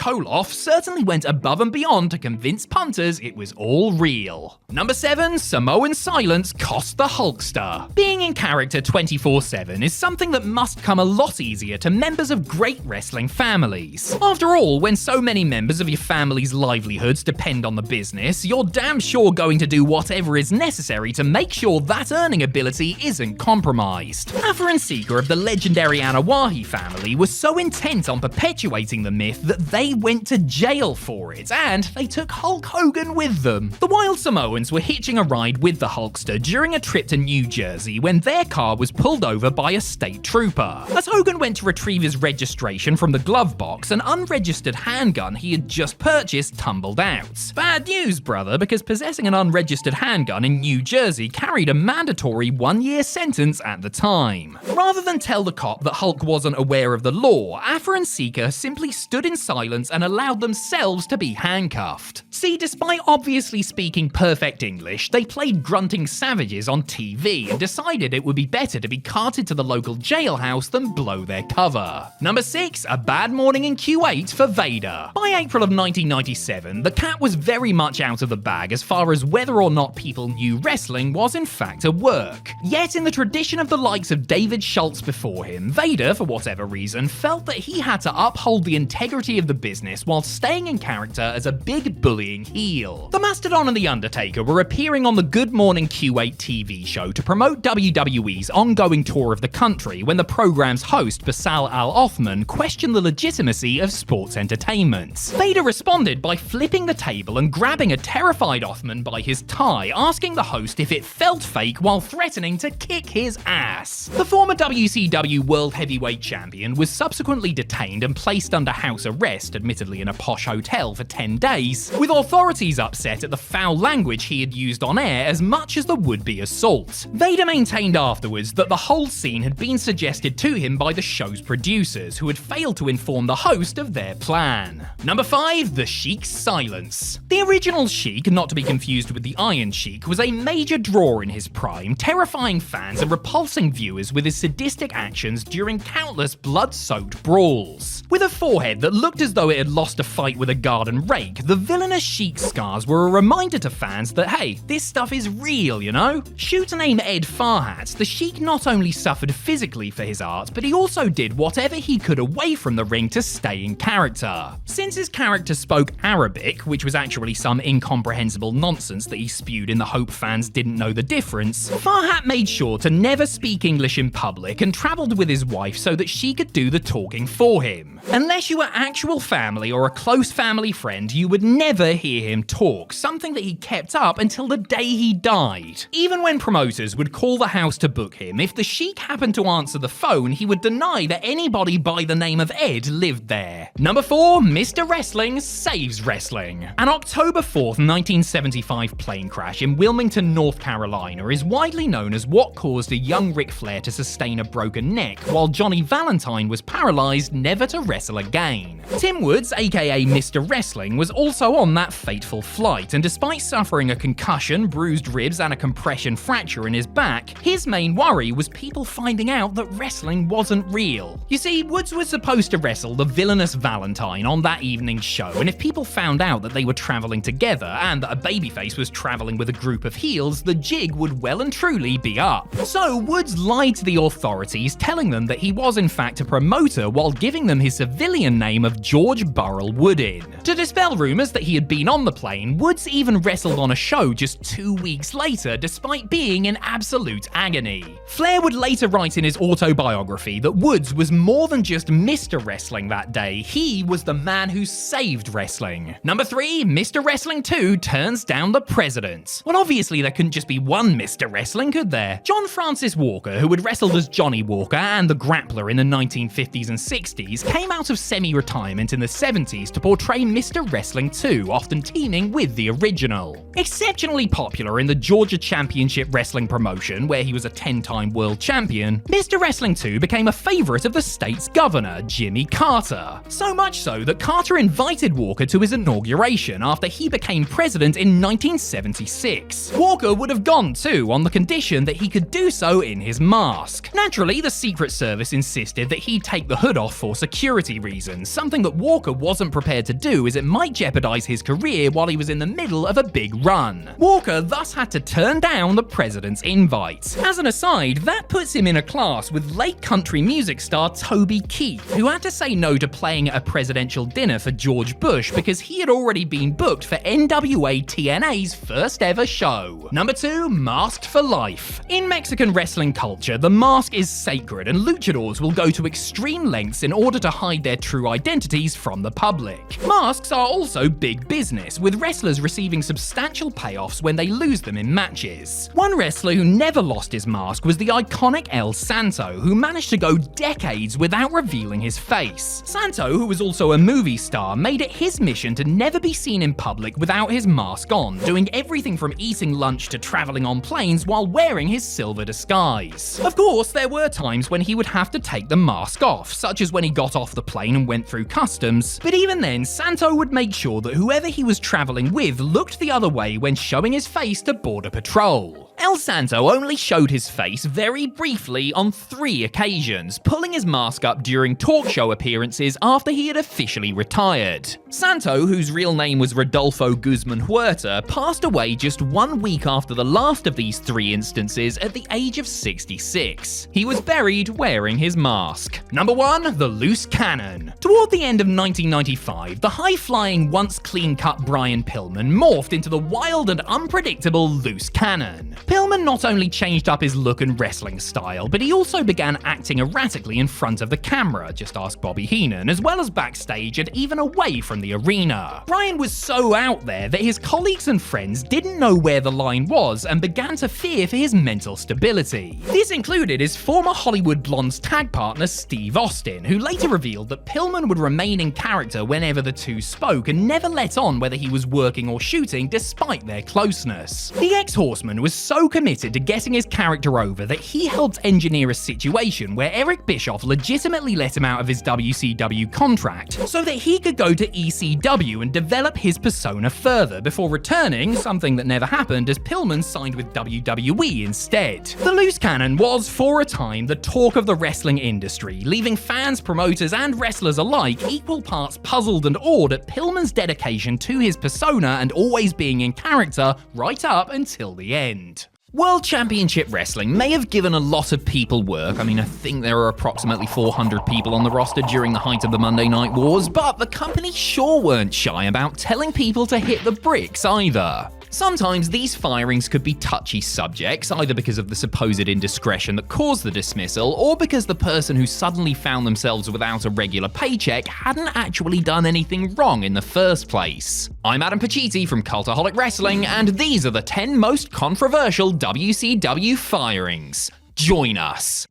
Koloff certainly went above and beyond to convince punters it was all real. Number 7, Samoan silence cost the Hulkster. Being in character 24/7 is something that must come a lot easier to members of great wrestling families. After all, when so many members of your family's livelihoods depend on the business, you're damn sure going to do whatever is necessary to make sure that earning ability isn't compromised. Afa and Sika of the legendary Anawahi family were so intent on perpetuating the myth that they went to jail for it, and they took Hulk Hogan with them. The Wild Samoans were hitching a ride with the Hulkster during a trip to New Jersey when their car was pulled over by a state trooper. As Hogan went to retrieve his registration from the glove box, an unregistered handgun he had just purchased tumbled out. Bad news, brother, because possessing possessing an unregistered handgun in New Jersey carried a mandatory 1-year sentence at the time. Rather than tell the cop that Hulk wasn't aware of the law, Afa and Sika simply stood in silence and allowed themselves to be handcuffed. See, despite obviously speaking perfect English, they played grunting savages on TV and decided it would be better to be carted to the local jailhouse than blow their cover. Number 6, a bad morning in Q8 for Vader. By April of 1997, the cat was very much out of the bag as far as whether or not people knew wrestling was in fact a work. Yet in the tradition of the likes of David Schultz before him, Vader, for whatever reason, felt that he had to uphold the integrity of the business while staying in character as a big bullying heel. The Mastodon and The Undertaker were appearing on the Good Morning Q8 TV show to promote WWE's ongoing tour of the country when the program's host, Basal Al-Othman, questioned the legitimacy of sports entertainment. Vader responded by flipping the table and grabbing a terrified Othman by his tie, asking the host if it felt fake while threatening to kick his ass. The former WCW World Heavyweight Champion was subsequently detained and placed under house arrest, admittedly in a posh hotel, for 10 days, with authorities upset at the foul language he had used on air as much as the would-be assault. Vader maintained afterwards that the whole scene had been suggested to him by the show's producers, who had failed to inform the host of their plan. Number 5, the Sheik's silence. The original Sheik, not to be confused with the Iron Sheik, was a major draw in his prime, terrifying fans and repulsing viewers with his sadistic actions during countless blood-soaked brawls. With a forehead that looked as though it had lost a fight with a garden rake, the villainous Sheik's scars were a reminder to fans that, hey, this stuff is real, you know? Shoot name Ed Farhat, the Sheik not only suffered physically for his art, but he also did whatever he could away from the ring to stay in character. Since his character spoke Arabic, which was actually some incomprehensible nonsense that he spewed in the hope fans didn't know the difference, Farhat made sure to never speak English in public and travelled with his wife so that she could do the talking for him. Unless you were actual family or a close family friend, you would never hear him talk, something that he kept up until the day he died. Even when promoters would call the house to book him, if the Sheik happened to answer the phone, he would deny that anybody by the name of Ed lived there. Number 4, Mr. Wrestling saves wrestling. An October 4th, 1975 plane crash in Wilmington, North Carolina is widely known as what caused a young Ric Flair to sustain a broken neck, while Johnny Valentine was paralyzed never to wrestle again. Tim Woods, aka Mr. Wrestling, was also on that fateful flight, and despite suffering a concussion, bruised ribs, and a compression fracture in his back, his main worry was people finding out that wrestling wasn't real. You see, Woods was supposed to wrestle the villainous Valentine on that evening's show, and if people found out that they were traveling together and that a babyface was traveling with a group of heels, the jig would well and truly be up. So Woods lied to the authorities, telling them that he was in fact a promoter while giving them his civilian name of George Burrell Woodin. To dispel rumors that he had been on the plane, Woods even wrestled on a show just 2 weeks later, despite being in absolute agony. Flair would later write in his autobiography that Woods was more than just Mr. Wrestling that day, he was the man who saved wrestling. Number 3, Mr. Wrestling 2 turns down the president. Well, obviously there couldn't just be one Mr. Wrestling, could there? John Francis Walker, who had wrestled as Johnny Walker and the Grappler in the 1950s and 60s, came out of semi-retirement in the 70s to portray Mr. Wrestling 2, often teaming with the original. Exceptionally popular in the Georgia Championship Wrestling promotion, where he was a 10-time world champion, Mr. Wrestling 2 became a favorite of the state's governor, Jimmy Carter. So much so that Carter invited Walker to his inauguration after he became president in 1976. Walker would have gone too, on the condition that he could do so in his mask. Naturally, the Secret Service insisted that he take the hood off for security reasons, something that Walker wasn't prepared to do as it might jeopardize his career while he was in the middle of a big run. Walker thus had to turn down the president's invite. As an aside, that puts him in a class with late country music star Toby Keith, who had to say no to playing at a presidential dinner for George Bush because he had already been booked for NWA TNA's first ever show. Number 2, Masked for Life. In Mexican wrestling culture, the mask is sacred and luchadors will go to extreme lengths in order to hide their true identities from the public. Masks are also big business business, with wrestlers receiving substantial payoffs when they lose them in matches. One wrestler who never lost his mask was the iconic El Santo, who managed to go decades without revealing his face. Santo, who was also a movie star, made it his mission to never be seen in public without his mask on, doing everything from eating lunch to traveling on planes while wearing his silver disguise. Of course, there were times when he would have to take the mask off, such as when he got off the plane and went through customs, but even then, Santo would make sure that whoever he was traveling with looked the other way when showing his face to Border Patrol. El Santo only showed his face very briefly on 3 occasions, pulling his mask up during talk show appearances after he had officially retired. Santo, whose real name was Rodolfo Guzman Huerta, passed away just 1 week after the last of these 3 instances at the age of 66. He was buried wearing his mask. Number 1, the Loose Cannon. Toward the end of 1995, the high-flying, once clean-cut Brian Pillman morphed into the wild and unpredictable Loose Cannon. Pillman not only changed up his look and wrestling style, but he also began acting erratically in front of the camera, just ask Bobby Heenan, as well as backstage and even away from the arena. Brian was so out there that his colleagues and friends didn't know where the line was and began to fear for his mental stability. This included his former Hollywood Blondes tag partner Steve Austin, who later revealed that Pillman would remain in character whenever the two spoke and never let on whether he was working or shooting despite their closeness. The ex-Horseman was so committed to getting his character over that he helped engineer a situation where Eric Bischoff legitimately let him out of his WCW contract so that he could go to ECW and develop his persona further before returning, something that never happened as Pillman signed with WWE instead. The Loose Cannon was, for a time, the talk of the wrestling industry, leaving fans, promoters, and wrestlers alike equal parts puzzled and awed at Pillman's dedication to his persona and always being in character right up until the end. World Championship Wrestling may have given a lot of people work. I think there are approximately 400 people on the roster during the height of the Monday Night Wars, but the company sure weren't shy about telling people to hit the bricks either. Sometimes these firings could be touchy subjects, either because of the supposed indiscretion that caused the dismissal, or because the person who suddenly found themselves without a regular paycheck hadn't actually done anything wrong in the first place. I'm Adam Pacitti from Cultaholic Wrestling, and these are the 10 most controversial WCW firings. Join us.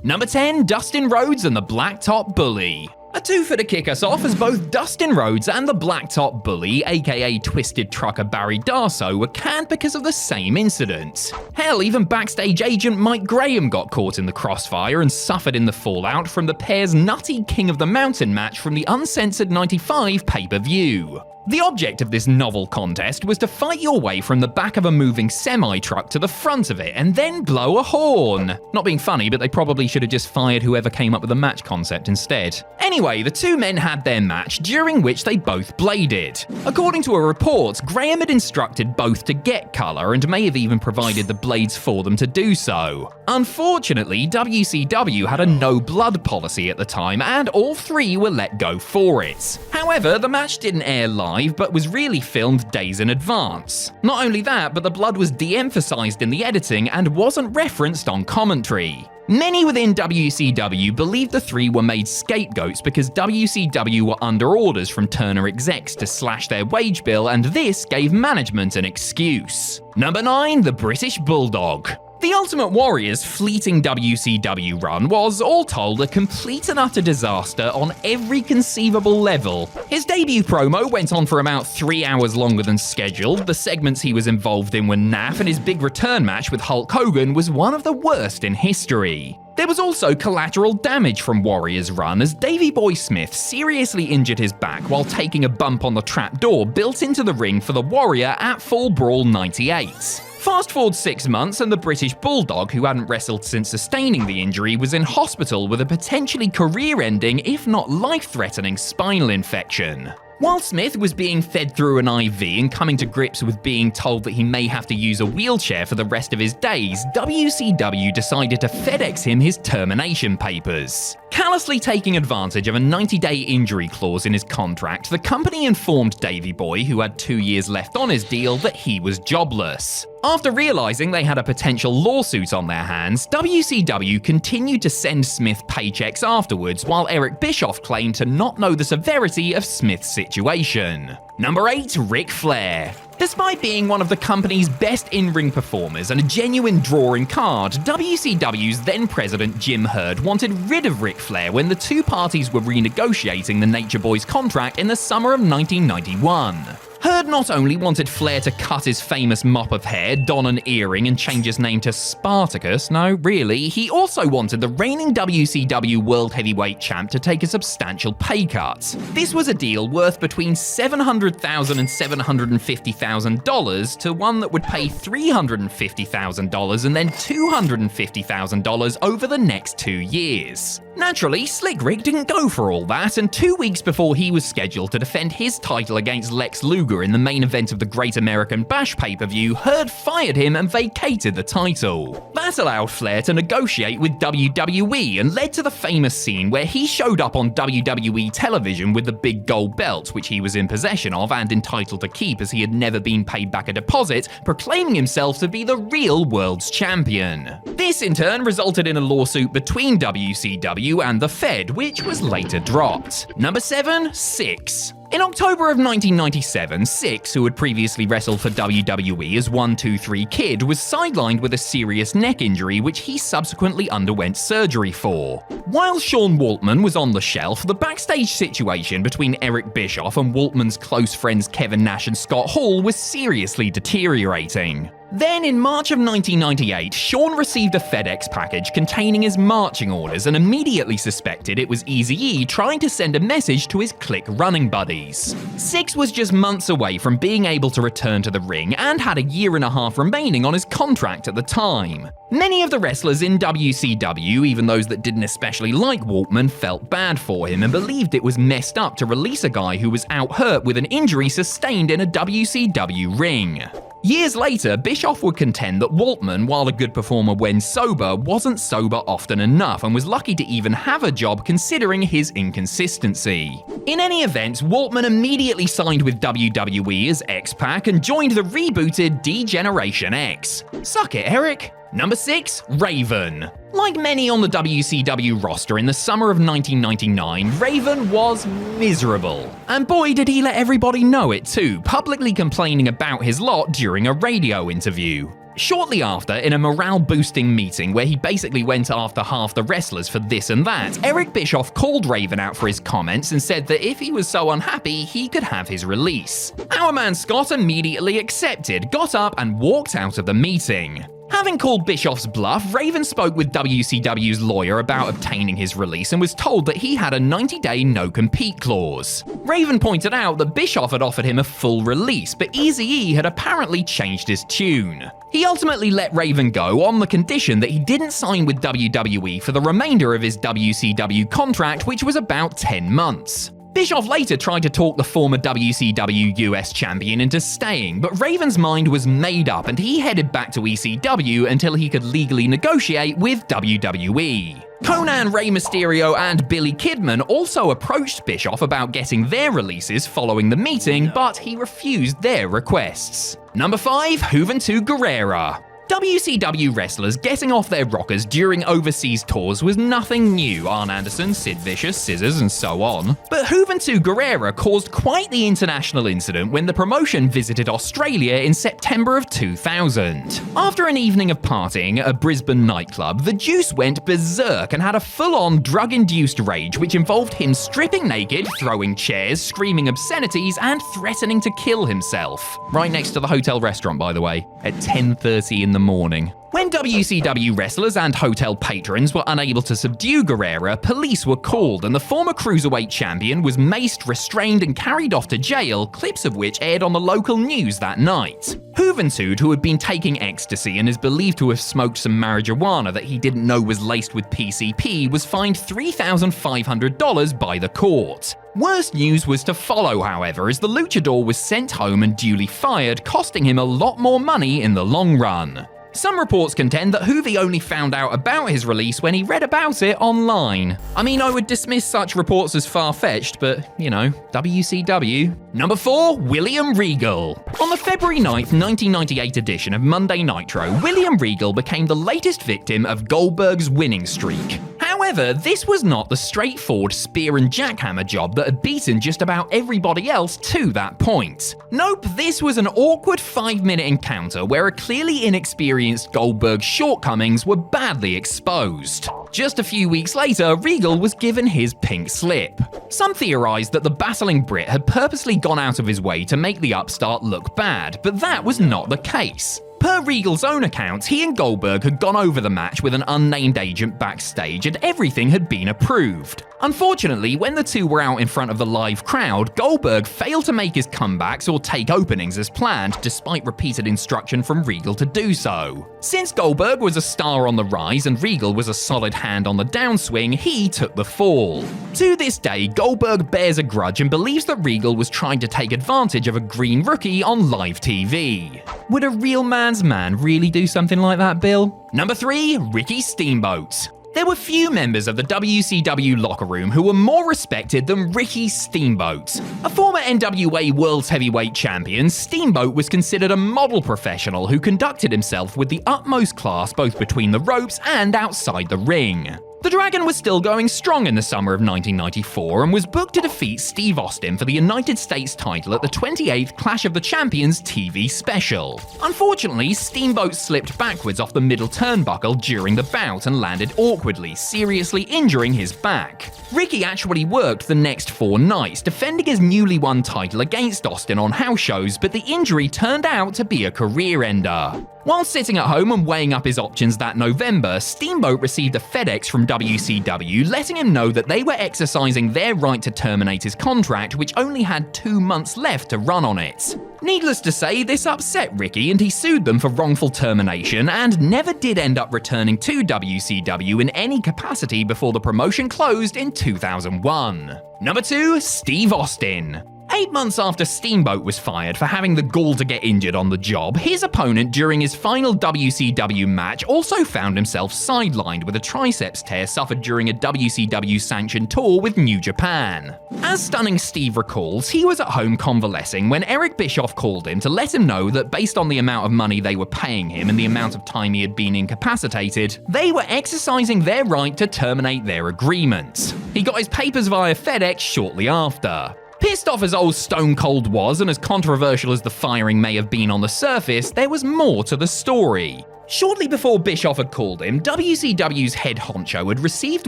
Number 10, Dustin Rhodes and the Blacktop Bully. A twofer to kick us off, as both Dustin Rhodes and the Blacktop Bully, aka Twisted Trucker Barry Darsow, were canned because of the same incident. Hell, even backstage agent Mike Graham got caught in the crossfire and suffered in the fallout from the pair's nutty King of the Mountain match from the uncensored 95 pay-per-view. The object of this novel contest was to fight your way from the back of a moving semi-truck to the front of it and then blow a horn. Not being funny, but they probably should have just fired whoever came up with the match concept instead. Anyway, the two men had their match, during which they both bladed. According to a report, Graham had instructed both to get colour and may have even provided the blades for them to do so. Unfortunately, WCW had a no-blood policy at the time, and all 3 were let go for it. However, the match didn't air live, but was really filmed days in advance. Not only that, but the blood was de-emphasized in the editing and wasn't referenced on commentary. Many within WCW believed the 3 were made scapegoats because WCW were under orders from Turner execs to slash their wage bill, and this gave management an excuse. Number 9, the British Bulldog. The Ultimate Warrior's fleeting WCW run was, all told, a complete and utter disaster on every conceivable level. His debut promo went on for about 3 hours longer than scheduled, the segments he was involved in were naff, and his big return match with Hulk Hogan was one of the worst in history. There was also collateral damage from Warrior's run, as Davey Boy Smith seriously injured his back while taking a bump on the trapdoor built into the ring for the Warrior at Fall Brawl 98. Fast forward 6 months and the British Bulldog, who hadn't wrestled since sustaining the injury, was in hospital with a potentially career-ending, if not life-threatening, spinal infection. While Smith was being fed through an IV and coming to grips with being told that he may have to use a wheelchair for the rest of his days, WCW decided to FedEx him his termination papers. Callously taking advantage of a 90-day injury clause in his contract, the company informed Davey Boy, who had 2 years left on his deal, that he was jobless. After realizing they had a potential lawsuit on their hands, WCW continued to send Smith paychecks afterwards, while Eric Bischoff claimed to not know the severity of Smith's situation. Number 8. Ric Flair. Despite being one of the company's best in-ring performers and a genuine drawing card, WCW's then president Jim Herd wanted rid of Ric Flair when the two parties were renegotiating the Nature Boys contract in the summer of 1991. Herd not only wanted Flair to cut his famous mop of hair, don an earring, and change his name to Spartacus, no, really, he also wanted the reigning WCW World Heavyweight Champ to take a substantial pay cut. This was a deal worth between $700,000 and $750,000 to one that would pay $350,000 and then $250,000 over the next 2 years. Naturally, Slick Rick didn't go for all that, and 2 weeks before he was scheduled to defend his title against Lex Luger in the main event of the Great American Bash pay-per-view, Herd fired him and vacated the title. That allowed Flair to negotiate with WWE and led to the famous scene where he showed up on WWE television with the big gold belt, which he was in possession of and entitled to keep as he had never been paid back a deposit, proclaiming himself to be the real world's champion. This in turn resulted in a lawsuit between WCW and the Fed, which was later dropped. Number 7. Syxx. In October of 1997, Syxx, who had previously wrestled for WWE as 1-2-3 Kid, was sidelined with a serious neck injury which he subsequently underwent surgery for. While Sean Waltman was on the shelf, the backstage situation between Eric Bischoff and Waltman's close friends Kevin Nash and Scott Hall was seriously deteriorating. Then, in March of 1998, Sean received a FedEx package containing his marching orders and immediately suspected it was Eazy-E trying to send a message to his Clique running buddies. Syxx was just months away from being able to return to the ring and had a year and a half remaining on his contract at the time. Many of the wrestlers in WCW, even those that didn't especially like Waltman, felt bad for him and believed it was messed up to release a guy who was out hurt with an injury sustained in a WCW ring. Years later, Bischoff would contend that Waltman, while a good performer when sober, wasn't sober often enough and was lucky to even have a job considering his inconsistency. In any event, Waltman immediately signed with WWE as X-Pac and joined the rebooted D-Generation X. Suck it, Eric! Number 6. Raven. Like many on the WCW roster in the summer of 1999, Raven was miserable. And boy did he let everybody know it too, publicly complaining about his lot during a radio interview. Shortly after, in a morale-boosting meeting where he basically went after half the wrestlers for this and that, Eric Bischoff called Raven out for his comments and said that if he was so unhappy, he could have his release. Our man Scott immediately accepted, got up and walked out of the meeting. Having called Bischoff's bluff, Raven spoke with WCW's lawyer about obtaining his release and was told that he had a 90-day no-compete clause. Raven pointed out that Bischoff had offered him a full release, but Eazy-E had apparently changed his tune. He ultimately let Raven go on the condition that he didn't sign with WWE for the remainder of his WCW contract, which was about 10 months. Bischoff later tried to talk the former WCW US champion into staying, but Raven's mind was made up and he headed back to ECW until he could legally negotiate with WWE. Conan, Rey Mysterio, and Billy Kidman also approached Bischoff about getting their releases following the meeting, but he refused their requests. Number 5. Juventud Guerrera. WCW wrestlers getting off their rockers during overseas tours was nothing new. Arn Anderson, Sid Vicious, Scissors, and so on. But Juventud Guerrera caused quite the international incident when the promotion visited Australia in September of 2000. After an evening of partying at a Brisbane nightclub, the Juice went berserk and had a full-on drug-induced rage which involved him stripping naked, throwing chairs, screaming obscenities, and threatening to kill himself. Right next to the hotel restaurant, by the way, at 10:30 in the morning. When WCW wrestlers and hotel patrons were unable to subdue Guerrera, police were called and the former cruiserweight champion was maced, restrained, and carried off to jail, clips of which aired on the local news that night. Juventud, who had been taking ecstasy and is believed to have smoked some marijuana that he didn't know was laced with PCP, was fined $3,500 by the court. Worst news was to follow, however, as the luchador was sent home and duly fired, costing him a lot more money in the long run. Some reports contend that Hoovy only found out about his release when he read about it online. I mean, I would dismiss such reports as far-fetched, but, you know, WCW. Number 4, William Regal. On the February 9th, 1998 edition of Monday Nitro, William Regal became the latest victim of Goldberg's winning streak. However, this was not the straightforward spear and jackhammer job that had beaten just about everybody else to that point. Nope, this was an awkward 5-minute encounter where a clearly inexperienced Goldberg's shortcomings were badly exposed. Just a few weeks later, Regal was given his pink slip. Some theorized that the battling Brit had purposely gone out of his way to make the upstart look bad, but that was not the case. Per Regal's own accounts, he and Goldberg had gone over the match with an unnamed agent backstage and everything had been approved. Unfortunately, when the two were out in front of the live crowd, Goldberg failed to make his comebacks or take openings as planned, despite repeated instruction from Regal to do so. Since Goldberg was a star on the rise and Regal was a solid hand on the downswing, he took the fall. To this day, Goldberg bears a grudge and believes that Regal was trying to take advantage of a green rookie on live TV. Would a real man's man really do something like that, Bill? Number 3, Ricky Steamboat. There were few members of the WCW locker room who were more respected than Ricky Steamboat. A former NWA World's Heavyweight Champion, Steamboat was considered a model professional who conducted himself with the utmost class both between the ropes and outside the ring. The Dragon was still going strong in the summer of 1994 and was booked to defeat Steve Austin for the United States title at the 28th Clash of the Champions TV special. Unfortunately, Steamboat slipped backwards off the middle turnbuckle during the bout and landed awkwardly, seriously injuring his back. Ricky actually worked the next 4 nights, defending his newly won title against Austin on house shows, but the injury turned out to be a career ender. While sitting at home and weighing up his options that November, Steamboat received a FedEx from WCW letting him know that they were exercising their right to terminate his contract, which only had 2 months left to run on it. Needless to say, this upset Ricky and he sued them for wrongful termination and never did end up returning to WCW in any capacity before the promotion closed in 2001. Number 2, Steve Austin. 8 months after Steamboat was fired for having the gall to get injured on the job, his opponent during his final WCW match also found himself sidelined with a triceps tear suffered during a WCW-sanctioned tour with New Japan. As Stunning Steve recalls, he was at home convalescing when Eric Bischoff called him to let him know that based on the amount of money they were paying him and the amount of time he had been incapacitated, they were exercising their right to terminate their agreement. He got his papers via FedEx shortly after. Pissed off as old Stone Cold was, and as controversial as the firing may have been on the surface, there was more to the story. Shortly before Bischoff had called him, WCW's head honcho had received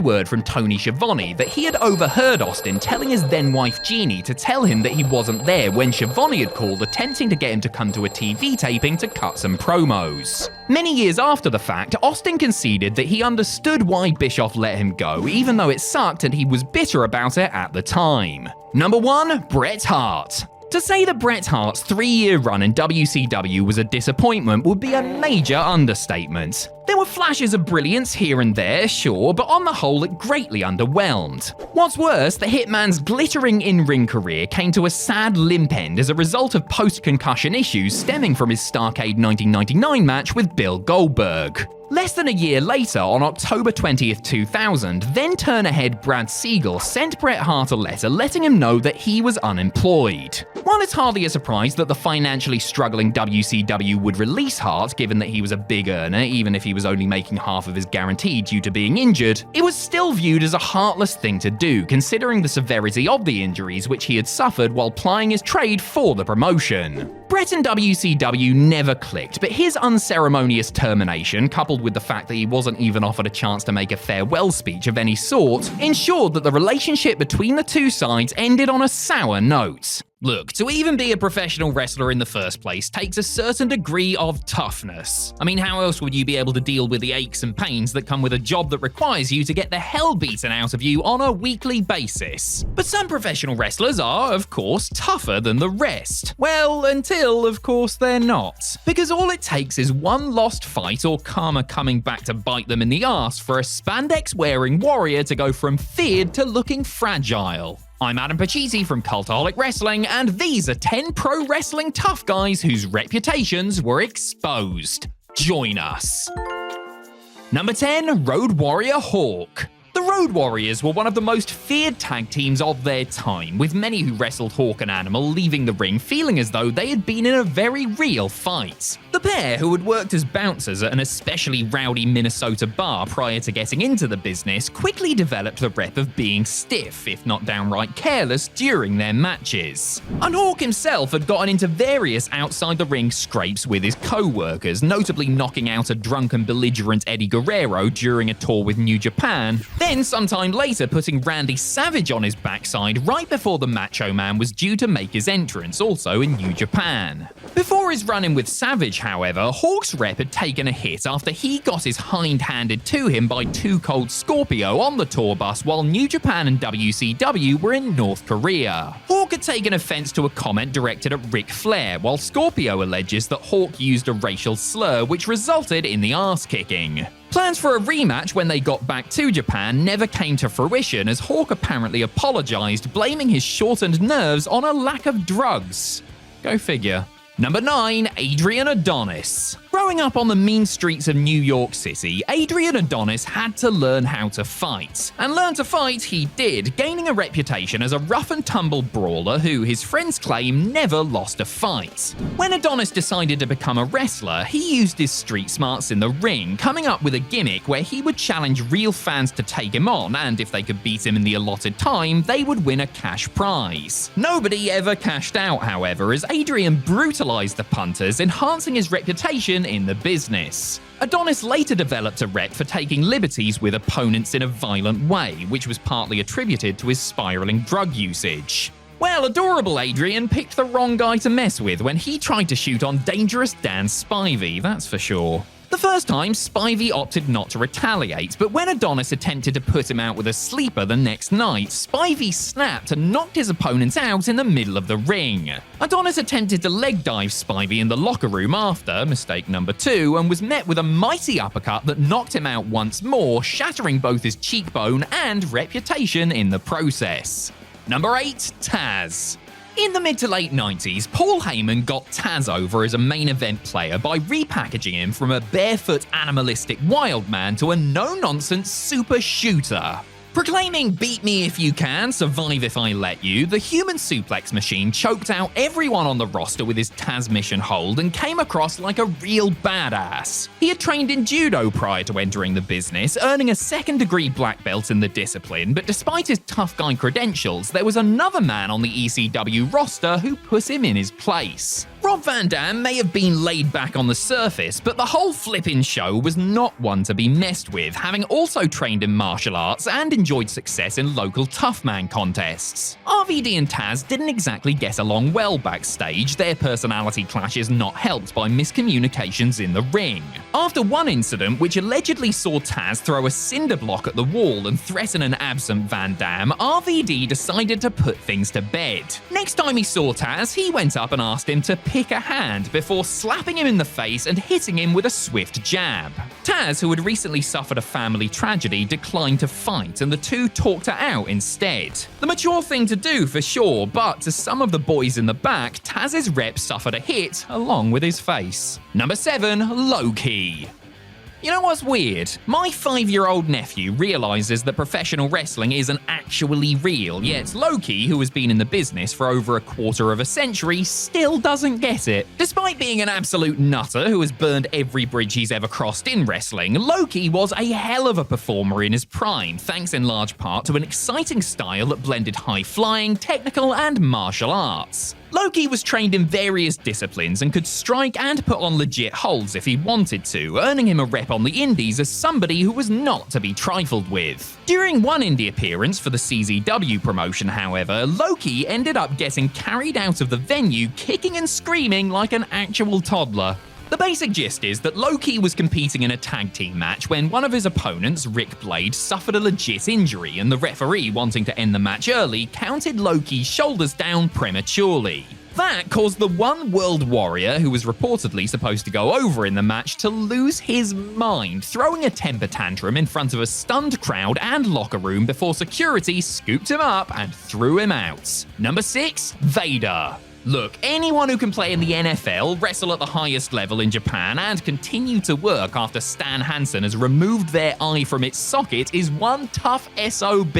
word from Tony Schiavone that he had overheard Austin telling his then-wife Jeannie to tell him that he wasn't there when Schiavone had called attempting to get him to come to a TV taping to cut some promos. Many years after the fact, Austin conceded that he understood why Bischoff let him go, even though it sucked and he was bitter about it at the time. Number 1, Bret Hart. To say that Bret Hart's 3-year run in WCW was a disappointment would be a major understatement. There were flashes of brilliance here and there, sure, but on the whole it greatly underwhelmed. What's worse, the Hitman's glittering in-ring career came to a sad limp end as a result of post-concussion issues stemming from his Starrcade 1999 match with Bill Goldberg. Less than a year later, on October 20th, 2000, then-Turner head Brad Siegel sent Bret Hart a letter letting him know that he was unemployed. While it's hardly a surprise that the financially struggling WCW would release Hart, given that he was a big earner, even if he was only making half of his guarantee due to being injured, it was still viewed as a heartless thing to do, considering the severity of the injuries which he had suffered while plying his trade for the promotion. Bret and WCW never clicked, but his unceremonious termination, coupled with the fact that he wasn't even offered a chance to make a farewell speech of any sort, ensured that the relationship between the two sides ended on a sour note. Look, to even be a professional wrestler in the first place takes a certain degree of toughness. I mean, how else would you be able to deal with the aches and pains that come with a job that requires you to get the hell beaten out of you on a weekly basis? But some professional wrestlers are, of course, tougher than the rest. Well, until, of course, they're not. Because all it takes is one lost fight or karma coming back to bite them in the arse for a spandex-wearing warrior to go from feared to looking fragile. I'm Adam Pacitti from Cultaholic Wrestling, and these are 10 pro wrestling tough guys whose reputations were exposed. Join us! Number 10. Road Warrior Hawk. The Road Warriors were one of the most feared tag teams of their time, with many who wrestled Hawk and Animal leaving the ring feeling as though they had been in a very real fight. The pair, who had worked as bouncers at an especially rowdy Minnesota bar prior to getting into the business, quickly developed the rep of being stiff, if not downright careless, during their matches. And Hawk himself had gotten into various outside-the-ring scrapes with his co-workers, notably knocking out a drunken belligerent Eddie Guerrero during a tour with New Japan, then sometime later putting Randy Savage on his backside right before the Macho Man was due to make his entrance, also in New Japan. Before his run-in with Savage, however, Hawk's rep had taken a hit after he got his hind handed to him by Too Cold Scorpio on the tour bus while New Japan and WCW were in North Korea. Hawk had taken offense to a comment directed at Ric Flair, while Scorpio alleges that Hawk used a racial slur which resulted in the arse-kicking. Plans for a rematch when they got back to Japan never came to fruition, as Hawk apparently apologized, blaming his shortened nerves on a lack of drugs. Go figure. Number 9. Adrian Adonis. Growing up on the mean streets of New York City, Adrian Adonis had to learn how to fight. And learn to fight he did, gaining a reputation as a rough-and-tumble brawler who, his friends claim, never lost a fight. When Adonis decided to become a wrestler, he used his street smarts in the ring, coming up with a gimmick where he would challenge real fans to take him on, and if they could beat him in the allotted time, they would win a cash prize. Nobody ever cashed out, however, as Adrian brutalized the punters, enhancing his reputation in the business. Adonis later developed a rep for taking liberties with opponents in a violent way, which was partly attributed to his spiraling drug usage. Well, adorable Adrian picked the wrong guy to mess with when he tried to shoot on Dangerous Dan Spivey, that's for sure. The first time, Spivey opted not to retaliate, but when Adonis attempted to put him out with a sleeper the next night, Spivey snapped and knocked his opponent out in the middle of the ring. Adonis attempted to leg dive Spivey in the locker room after, mistake number 2, and was met with a mighty uppercut that knocked him out once more, shattering both his cheekbone and reputation in the process. Number 8. Taz. In the mid to late 90s, Paul Heyman got Taz over as a main event player by repackaging him from a barefoot animalistic wild man to a no-nonsense super shooter. Proclaiming "beat me if you can, survive if I let you," the human suplex machine choked out everyone on the roster with his Taz mission hold and came across like a real badass. He had trained in judo prior to entering the business, earning a second-degree black belt in the discipline, but despite his tough guy credentials, there was another man on the ECW roster who put him in his place. Rob Van Dam may have been laid back on the surface, but the whole flippin' show was not one to be messed with, having also trained in martial arts and enjoyed success in local tough man contests. RVD and Taz didn't exactly get along well backstage, their personality clashes not helped by miscommunications in the ring. After one incident which allegedly saw Taz throw a cinder block at the wall and threaten an absent Van Dam, RVD decided to put things to bed. Next time he saw Taz, he went up and asked him to pick a hand before slapping him in the face and hitting him with a swift jab. Taz, who had recently suffered a family tragedy, declined to fight, and the two talked it out instead. The mature thing to do for sure, but to some of the boys in the back, Taz's rep suffered a hit along with his face. Number 7. Low-Key. You know what's weird? My 5-year-old nephew realizes that professional wrestling isn't actually real, yet Low-Key, who has been in the business for over a quarter of a century, still doesn't get it. Despite being an absolute nutter who has burned every bridge he's ever crossed in wrestling, Low-Key was a hell of a performer in his prime, thanks in large part to an exciting style that blended high-flying, technical, and martial arts. Low-Key was trained in various disciplines and could strike and put on legit holds if he wanted to, earning him a rep on the indies as somebody who was not to be trifled with. During one indie appearance for the CZW promotion, however, Low-Key ended up getting carried out of the venue kicking and screaming like an actual toddler. The basic gist is that Low-Key was competing in a tag team match when one of his opponents, Rick Blade, suffered a legit injury, and the referee, wanting to end the match early, counted Low-Key's shoulders down prematurely. That caused the one World Warrior, who was reportedly supposed to go over in the match, to lose his mind, throwing a temper tantrum in front of a stunned crowd and locker room before security scooped him up and threw him out. Number 6. Vader. Look, anyone who can play in the NFL, wrestle at the highest level in Japan, and continue to work after Stan Hansen has removed their eye from its socket is one tough SOB.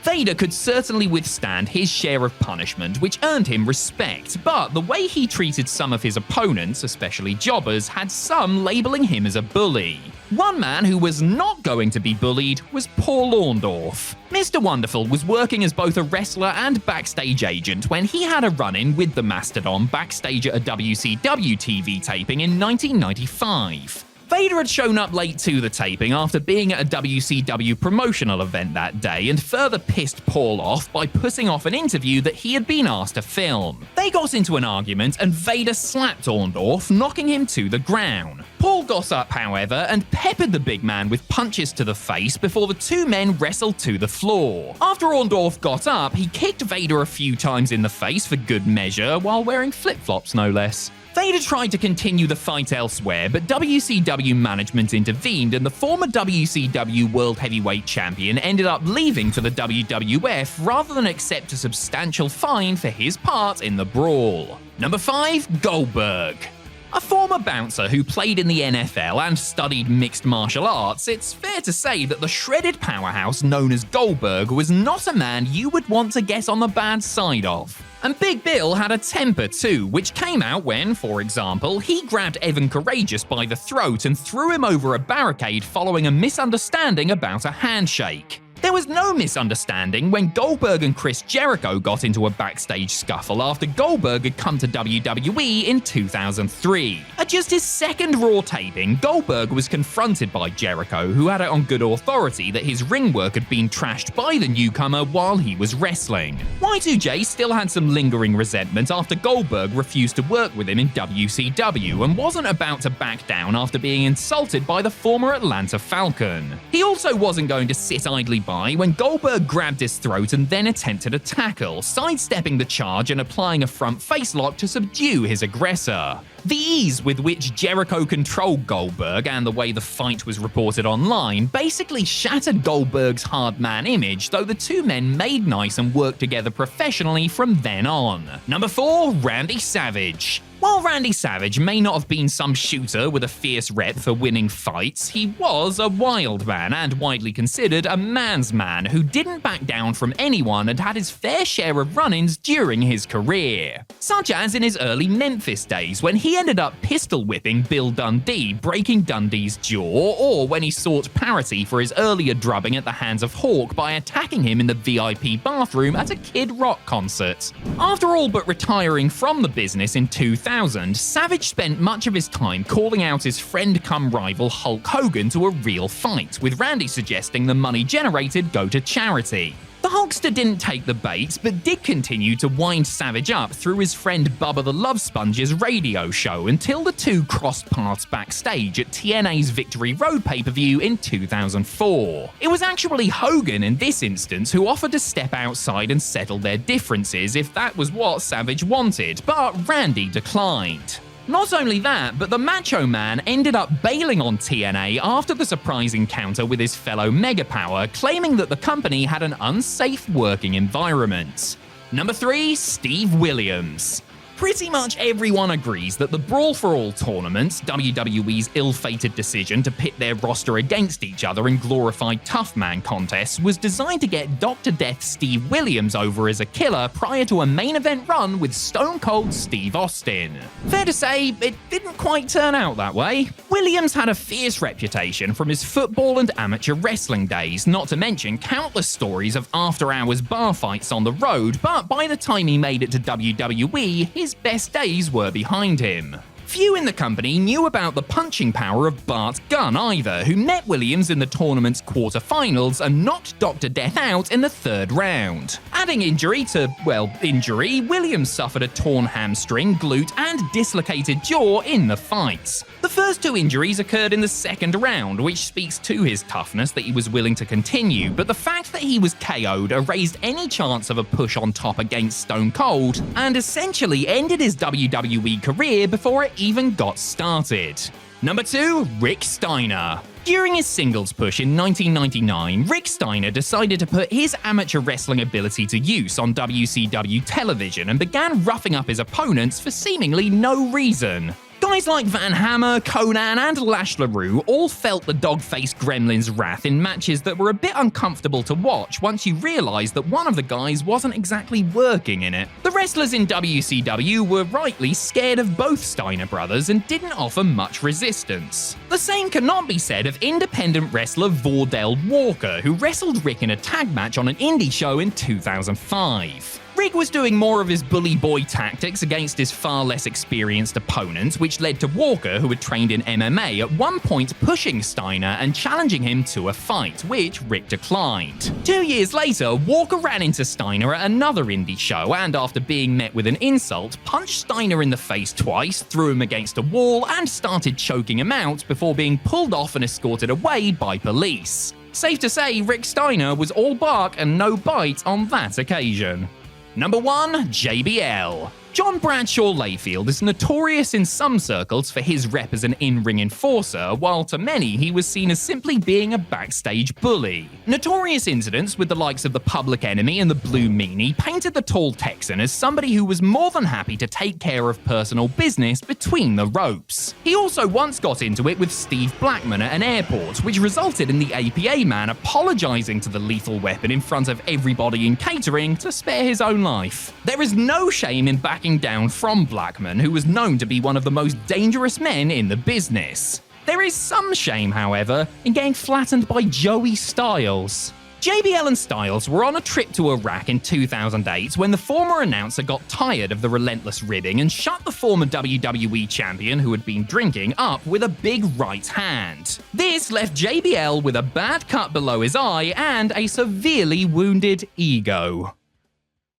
Vader could certainly withstand his share of punishment, which earned him respect, but the way he treated some of his opponents, especially jobbers, had some labeling him as a bully. One man who was not going to be bullied was Paul Orndorff. Mr. Wonderful was working as both a wrestler and backstage agent when he had a run-in with the Mastodon backstage at a WCW TV taping in 1995. Vader had shown up late to the taping after being at a WCW promotional event that day and further pissed Paul off by putting off an interview that he had been asked to film. They got into an argument and Vader slapped Orndorff, knocking him to the ground. Paul got up, however, and peppered the big man with punches to the face before the two men wrestled to the floor. After Orndorff got up, he kicked Vader a few times in the face for good measure while wearing flip-flops no less. Vader tried to continue the fight elsewhere, but WCW management intervened and the former WCW World Heavyweight Champion ended up leaving for the WWF rather than accept a substantial fine for his part in the brawl. Number 5. Goldberg. A former bouncer who played in the NFL and studied mixed martial arts, it's fair to say that the shredded powerhouse known as Goldberg was not a man you would want to get on the bad side of. And Big Bill had a temper too, which came out when, for example, he grabbed Evan Courageous by the throat and threw him over a barricade following a misunderstanding about a handshake. There was no misunderstanding when Goldberg and Chris Jericho got into a backstage scuffle after Goldberg had come to WWE in 2003. At just his second Raw taping, Goldberg was confronted by Jericho, who had it on good authority that his ring work had been trashed by the newcomer while he was wrestling. Y2J still had some lingering resentment after Goldberg refused to work with him in WCW and wasn't about to back down after being insulted by the former Atlanta Falcon. He also wasn't going to sit idly by when Goldberg grabbed his throat and then attempted a tackle, sidestepping the charge and applying a front facelock to subdue his aggressor. The ease with which Jericho controlled Goldberg and the way the fight was reported online basically shattered Goldberg's hard man image, though the two men made nice and worked together professionally from then on. Number 4. Randy Savage. While Randy Savage may not have been some shooter with a fierce rep for winning fights, he was a wild man and widely considered a man's man who didn't back down from anyone and had his fair share of run-ins during his career. Such as in his early Memphis days when he ended up pistol whipping Bill Dundee, breaking Dundee's jaw, or when he sought parity for his earlier drubbing at the hands of Hawk by attacking him in the VIP bathroom at a Kid Rock concert. After all but retiring from the business in 2000, Savage spent much of his time calling out his friend-cum-rival Hulk Hogan to a real fight, with Randy suggesting the money generated go to charity. The Hulkster didn't take the bait, but did continue to wind Savage up through his friend Bubba the Love Sponge's radio show until the two crossed paths backstage at TNA's Victory Road pay-per-view in 2004. It was actually Hogan in this instance who offered to step outside and settle their differences if that was what Savage wanted, but Randy declined. Not only that, but the Macho Man ended up bailing on TNA after the surprise encounter with his fellow Megapower, claiming that the company had an unsafe working environment. Number 3. Steve Williams. Pretty much everyone agrees that the Brawl for All tournament, WWE's ill-fated decision to pit their roster against each other in glorified tough man contests, was designed to get Dr. Death Steve Williams over as a killer prior to a main event run with Stone Cold Steve Austin. Fair to say, it didn't quite turn out that way. Williams had a fierce reputation from his football and amateur wrestling days, not to mention countless stories of after-hours bar fights on the road, but by the time he made it to WWE, his best days were behind him. Few in the company knew about the punching power of Bart Gunn either, who met Williams in the tournament's quarterfinals and knocked Dr. Death out in the third round. Adding injury to, well, injury, Williams suffered a torn hamstring, glute, and dislocated jaw in the fights. The first two injuries occurred in the second round, which speaks to his toughness that he was willing to continue, but the fact that he was KO'd erased any chance of a push on top against Stone Cold, and essentially ended his WWE career before it even got started. Number 2. Rick Steiner. During his singles push in 1999, Rick Steiner decided to put his amateur wrestling ability to use on WCW television and began roughing up his opponents for seemingly no reason. Guys like Van Hammer, Conan, and Lash LaRue all felt the dog-faced gremlin's wrath in matches that were a bit uncomfortable to watch once you realized that one of the guys wasn't exactly working in it. The wrestlers in WCW were rightly scared of both Steiner brothers and didn't offer much resistance. The same cannot be said of independent wrestler Vordell Walker, who wrestled Rick in a tag match on an indie show in 2005. Rick was doing more of his bully boy tactics against his far less experienced opponents, which led to Walker, who had trained in MMA, at one point pushing Steiner and challenging him to a fight, which Rick declined. 2 years later, Walker ran into Steiner at another indie show and, after being met with an insult, punched Steiner in the face twice, threw him against a wall, and started choking him out before being pulled off and escorted away by police. Safe to say, Rick Steiner was all bark and no bite on that occasion. Number 1. JBL. John Bradshaw Layfield is notorious in some circles for his rep as an in-ring enforcer, while to many he was seen as simply being a backstage bully. Notorious incidents with the likes of the Public Enemy and the Blue Meanie painted the tall Texan as somebody who was more than happy to take care of personal business between the ropes. He also once got into it with Steve Blackman at an airport, which resulted in the APA man apologizing to the Lethal Weapon in front of everybody in catering to spare his own life. There is no shame in backing down from Blackman, who was known to be one of the most dangerous men in the business. There is some shame, however, in getting flattened by Joey Styles. JBL and Styles were on a trip to Iraq in 2008 when the former announcer got tired of the relentless ribbing and shut the former WWE champion, who had been drinking, up with a big right hand. This left JBL with a bad cut below his eye and a severely wounded ego.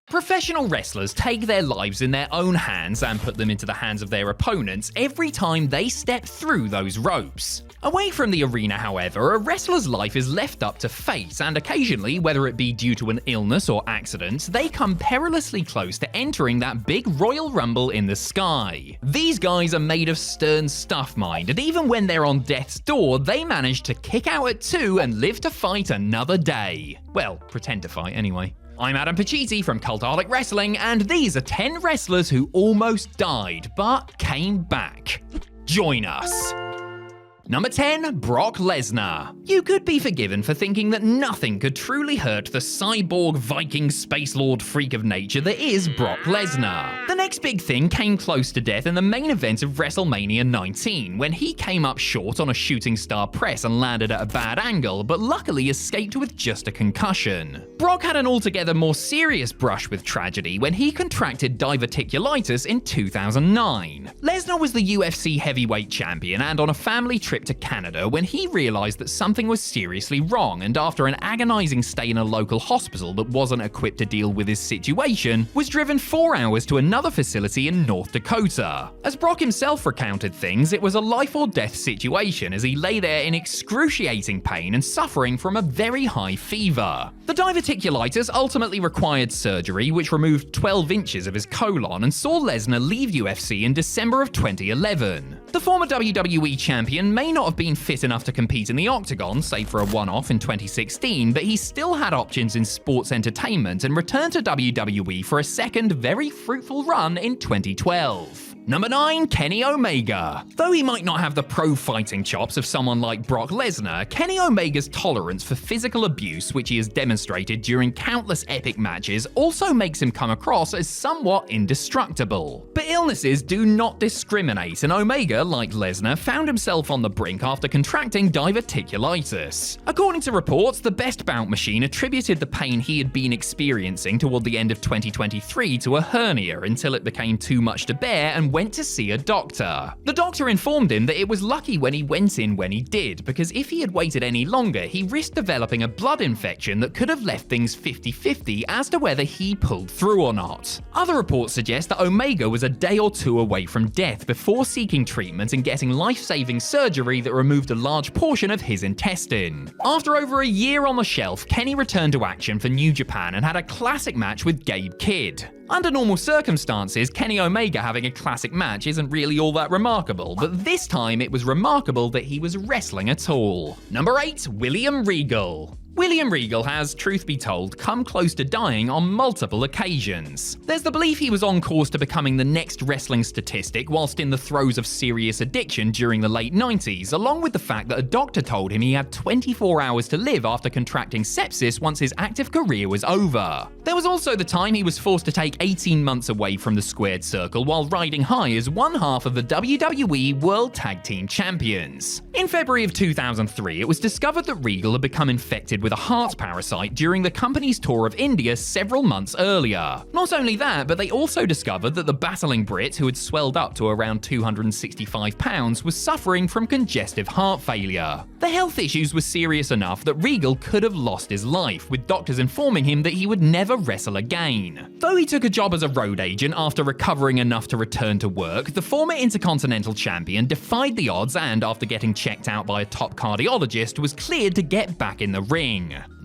Professional wrestlers take their lives in their own hands and put them into the hands of their opponents every time they step through those ropes. Away from the arena, however, a wrestler's life is left up to fate, and occasionally, whether it be due to an illness or accident, they come perilously close to entering that big Royal Rumble in the sky. These guys are made of stern stuff, mind, and even when they're on death's door, they manage to kick out at 2 and live to fight another day. Well, pretend to fight anyway. I'm Adam Pacitti from Cultaholic Wrestling, and these are 10 wrestlers who almost died, but came back. Join us. Number 10. Brock Lesnar. You could be forgiven for thinking that nothing could truly hurt the cyborg Viking space lord freak of nature that is Brock Lesnar. The next big thing came close to death in the main event of WrestleMania 19, when he came up short on a shooting star press and landed at a bad angle, but luckily escaped with just a concussion. Brock had an altogether more serious brush with tragedy when he contracted diverticulitis in 2009. Lesnar was the UFC heavyweight champion and on a family trip to Canada when he realized that something was seriously wrong, and after an agonizing stay in a local hospital that wasn't equipped to deal with his situation, was driven 4 hours to another facility in North Dakota. As Brock himself recounted things, it was a life or death situation as he lay there in excruciating pain and suffering from a very high fever. The diverticulitis ultimately required surgery, which removed 12 inches of his colon and saw Lesnar leave UFC in December of 2011. The former WWE champion may not have been fit enough to compete in the octagon, save for a one-off in 2016, but he still had options in sports entertainment and returned to WWE for a second very fruitful run in 2012. Number 9. Kenny Omega. Though he might not have the pro fighting chops of someone like Brock Lesnar, Kenny Omega's tolerance for physical abuse, which he has demonstrated during countless epic matches, also makes him come across as somewhat indestructible. But illnesses do not discriminate, and Omega, like Lesnar, found himself on the brink after contracting diverticulitis. According to reports, the Best Bout machine attributed the pain he had been experiencing toward the end of 2023 to a hernia until it became too much to bear and went to see a doctor. The doctor informed him that it was lucky when he went in when he did, because if he had waited any longer, he risked developing a blood infection that could have left things 50-50 as to whether he pulled through or not. Other reports suggest that Omega was a day or 2 away from death before seeking treatment and getting life-saving surgery that removed a large portion of his intestine. After over a year on the shelf, Kenny returned to action for New Japan and had a classic match with Gabe Kidd. Under normal circumstances, Kenny Omega having a classic match isn't really all that remarkable, but this time it was remarkable that he was wrestling at all. Number 8. William Regal. William Regal has, truth be told, come close to dying on multiple occasions. There's the belief he was on course to becoming the next wrestling statistic whilst in the throes of serious addiction during the late 90s, along with the fact that a doctor told him he had 24 hours to live after contracting sepsis once his active career was over. There was also the time he was forced to take 18 months away from the squared circle while riding high as one half of the WWE World Tag Team Champions. In February of 2003, it was discovered that Regal had become infected with a heart parasite during the company's tour of India several months earlier. Not only that, but they also discovered that the battling Brit, who had swelled up to around 265 pounds, was suffering from congestive heart failure. The health issues were serious enough that Regal could have lost his life, with doctors informing him that he would never wrestle again. Though he took a job as a road agent after recovering enough to return to work, the former Intercontinental Champion defied the odds and, after getting checked out by a top cardiologist, was cleared to get back in the ring.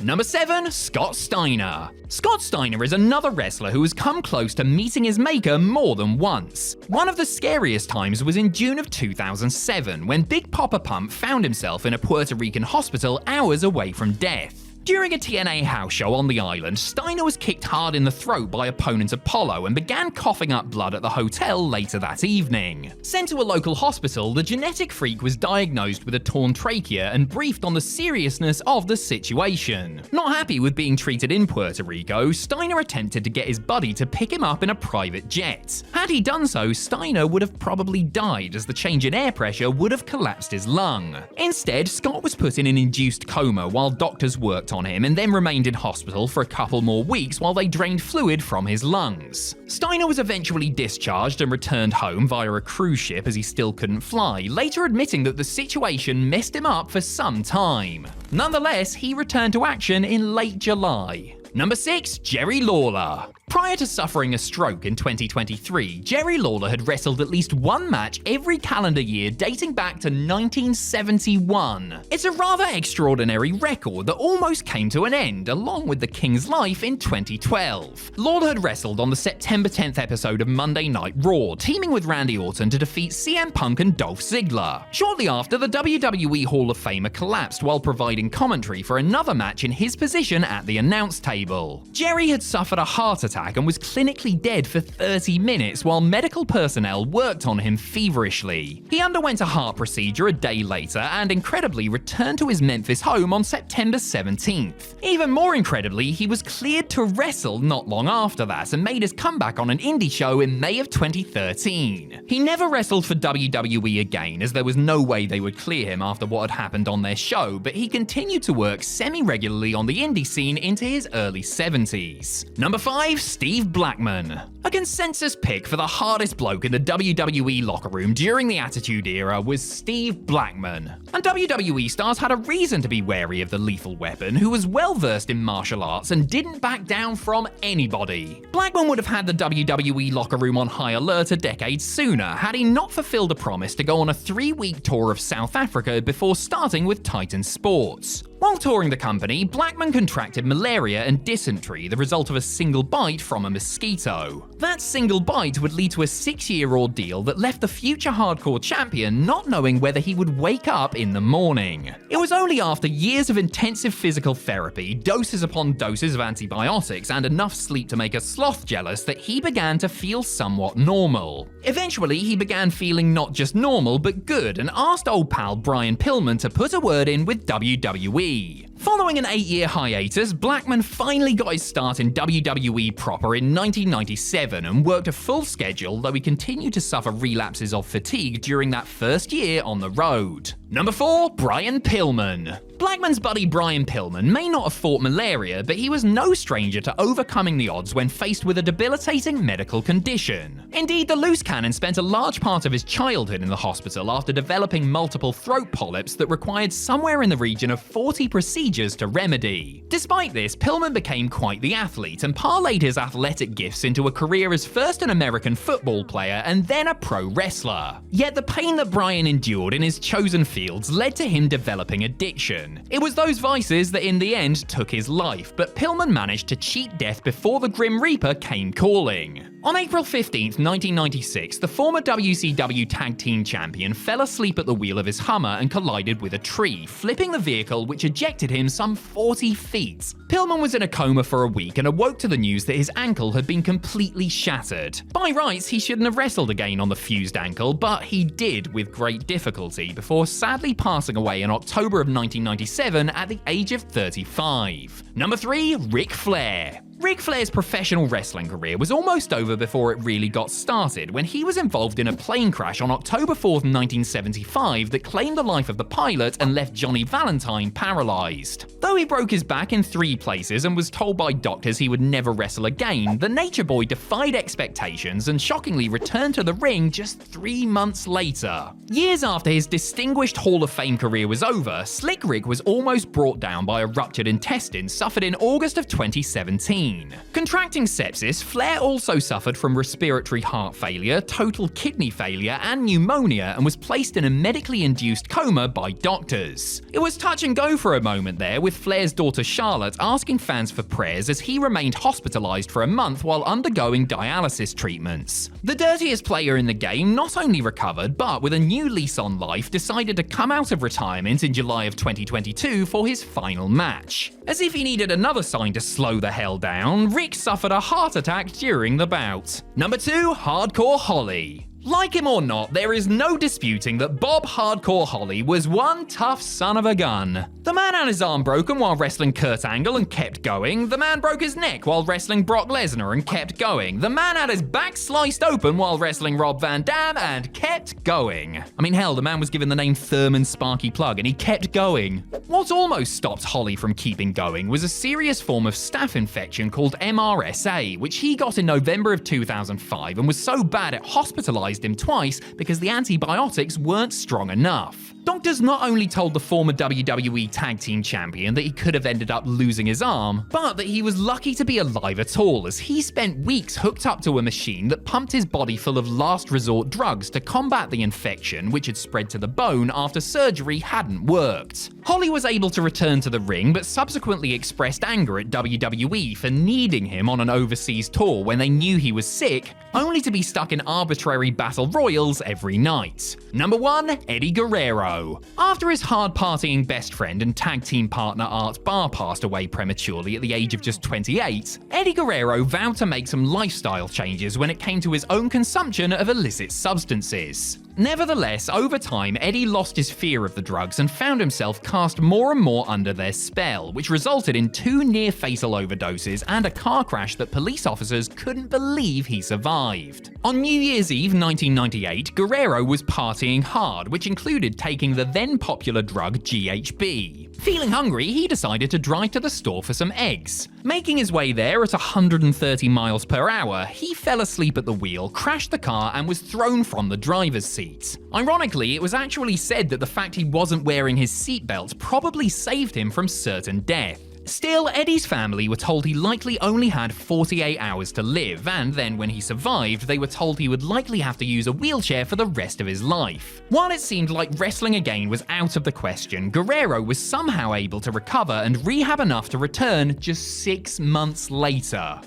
Number 7. Scott Steiner. Scott Steiner is another wrestler who has come close to meeting his maker more than once. One of the scariest times was in June of 2007, when Big Papa Pump found himself in a Puerto Rican hospital hours away from death. During a TNA house show on the island, Steiner was kicked hard in the throat by opponent Apollo and began coughing up blood at the hotel later that evening. Sent to a local hospital, the genetic freak was diagnosed with a torn trachea and briefed on the seriousness of the situation. Not happy with being treated in Puerto Rico, Steiner attempted to get his buddy to pick him up in a private jet. Had he done so, Steiner would have probably died, as the change in air pressure would have collapsed his lung. Instead, Scott was put in an induced coma while doctors worked on him and then remained in hospital for a couple more weeks while they drained fluid from his lungs. Steiner was eventually discharged and returned home via a cruise ship as he still couldn't fly, later admitting that the situation messed him up for some time. Nonetheless, he returned to action in late July. Number 6. Jerry Lawler. Prior to suffering a stroke in 2023, Jerry Lawler had wrestled at least one match every calendar year dating back to 1971. It's a rather extraordinary record that almost came to an end, along with the King's life in 2012. Lawler had wrestled on the September 10th episode of Monday Night Raw, teaming with Randy Orton to defeat CM Punk and Dolph Ziggler. Shortly after, the WWE Hall of Famer collapsed while providing commentary for another match in his position at the announce table. Jerry had suffered a heart attack and was clinically dead for 30 minutes while medical personnel worked on him feverishly. He underwent a heart procedure a day later and incredibly returned to his Memphis home on September 17th. Even more incredibly, he was cleared to wrestle not long after that and made his comeback on an indie show in May of 2013. He never wrestled for WWE again, as there was no way they would clear him after what had happened on their show, but he continued to work semi-regularly on the indie scene into his early 70s. Number 5. Steve Blackman. A consensus pick for the hardest bloke in the WWE locker room during the Attitude Era was Steve Blackman. And WWE stars had a reason to be wary of the Lethal Weapon, who was well versed in martial arts and didn't back down from anybody. Blackman would have had the WWE locker room on high alert a decade sooner had he not fulfilled a promise to go on a 3-week tour of South Africa before starting with Titan Sports. While touring the company, Blackman contracted malaria and dysentery, the result of a single bite from a mosquito. That single bite would lead to a 6-year ordeal that left the future hardcore champion not knowing whether he would wake up in the morning. It was only after years of intensive physical therapy, doses upon doses of antibiotics, and enough sleep to make a sloth jealous that he began to feel somewhat normal. Eventually, he began feeling not just normal but good and asked old pal Brian Pillman to put a word in with WWE. Following an 8-year hiatus, Blackman finally got his start in WWE proper in 1997 and worked a full schedule, though he continued to suffer relapses of fatigue during that first year on the road. Number 4. Brian Pillman. Blackman's buddy Brian Pillman may not have fought malaria, but he was no stranger to overcoming the odds when faced with a debilitating medical condition. Indeed, the loose cannon spent a large part of his childhood in the hospital after developing multiple throat polyps that required somewhere in the region of 40 procedures to remedy. Despite this, Pillman became quite the athlete and parlayed his athletic gifts into a career as first an American football player and then a pro wrestler. Yet the pain that Brian endured in his chosen fields led to him developing addiction. It was those vices that in the end took his life, but Pillman managed to cheat death before the Grim Reaper came calling. On April 15, 1996, the former WCW Tag Team Champion fell asleep at the wheel of his Hummer and collided with a tree, flipping the vehicle which ejected him some 40 feet. Pillman was in a coma for a week and awoke to the news that his ankle had been completely shattered. By rights, he shouldn't have wrestled again on the fused ankle, but he did with great difficulty before sadly passing away in October of 1997 at the age of 35. Number 3, Ric Flair. Ric Flair's professional wrestling career was almost over before it really got started when he was involved in a plane crash on October 4, 1975 that claimed the life of the pilot and left Johnny Valentine paralyzed. Though he broke his back in 3 places and was told by doctors he would never wrestle again, the Nature Boy defied expectations and shockingly returned to the ring just 3 months later. Years after his distinguished Hall of Fame career was over, Slick Rick was almost brought down by a ruptured intestine suffered in August of 2017. Contracting sepsis, Flair also suffered from respiratory heart failure, total kidney failure, and pneumonia, and was placed in a medically induced coma by doctors. It was touch and go for a moment there, with Flair's daughter Charlotte asking fans for prayers as he remained hospitalized for a month while undergoing dialysis treatments. The dirtiest player in the game not only recovered, but with a new lease on life, decided to come out of retirement in July of 2022 for his final match. As if he needed another sign to slow the hell down, Rick suffered a heart attack during the bout. Number 2, Hardcore Holly. Like him or not, there is no disputing that Bob Hardcore Holly was one tough son of a gun. The man had his arm broken while wrestling Kurt Angle and kept going. The man broke his neck while wrestling Brock Lesnar and kept going. The man had his back sliced open while wrestling Rob Van Dam and kept going. I mean, hell, the man was given the name Thurman Sparky Plug and he kept going. What almost stopped Holly from keeping going was a serious form of staph infection called MRSA, which he got in November of 2005 and was so bad it hospitalized him twice because the antibiotics weren't strong enough. Doctors not only told the former WWE Tag Team Champion that he could have ended up losing his arm, but that he was lucky to be alive at all, as he spent weeks hooked up to a machine that pumped his body full of last resort drugs to combat the infection, which had spread to the bone after surgery hadn't worked. Holly was able to return to the ring, but subsequently expressed anger at WWE for needing him on an overseas tour when they knew he was sick, only to be stuck in arbitrary battle royals every night. Number 1, Eddie Guerrero. After his hard-partying best friend and tag team partner Art Barr passed away prematurely at the age of just 28, Eddie Guerrero vowed to make some lifestyle changes when it came to his own consumption of illicit substances. Nevertheless, over time, Eddie lost his fear of the drugs and found himself cast more and more under their spell, which resulted in 2 near-fatal overdoses and a car crash that police officers couldn't believe he survived. On New Year's Eve 1998, Guerrero was partying hard, which included taking the then-popular drug GHB. Feeling hungry, he decided to drive to the store for some eggs. Making his way there at 130 miles per hour, he fell asleep at the wheel, crashed the car, and was thrown from the driver's seat. Ironically, it was actually said that the fact he wasn't wearing his seatbelt probably saved him from certain death. Still, Eddie's family were told he likely only had 48 hours to live, and then when he survived, they were told he would likely have to use a wheelchair for the rest of his life. While it seemed like wrestling again was out of the question, Guerrero was somehow able to recover and rehab enough to return just 6 months later.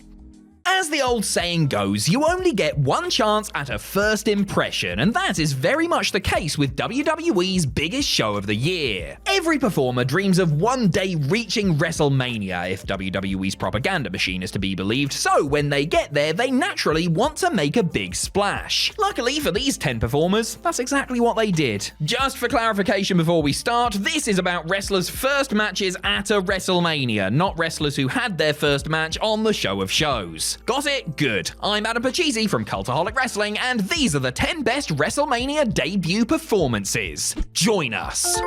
As the old saying goes, you only get one chance at a first impression, and that is very much the case with WWE's biggest show of the year. Every performer dreams of one day reaching WrestleMania, if WWE's propaganda machine is to be believed, so when they get there, they naturally want to make a big splash. Luckily for these 10 performers, that's exactly what they did. Just for clarification before we start, this is about wrestlers' first matches at a WrestleMania, not wrestlers who had their first match on the show of shows. Got it? Good. I'm Adam Pachisi from Cultaholic Wrestling, and these are the 10 best WrestleMania debut performances. Join us.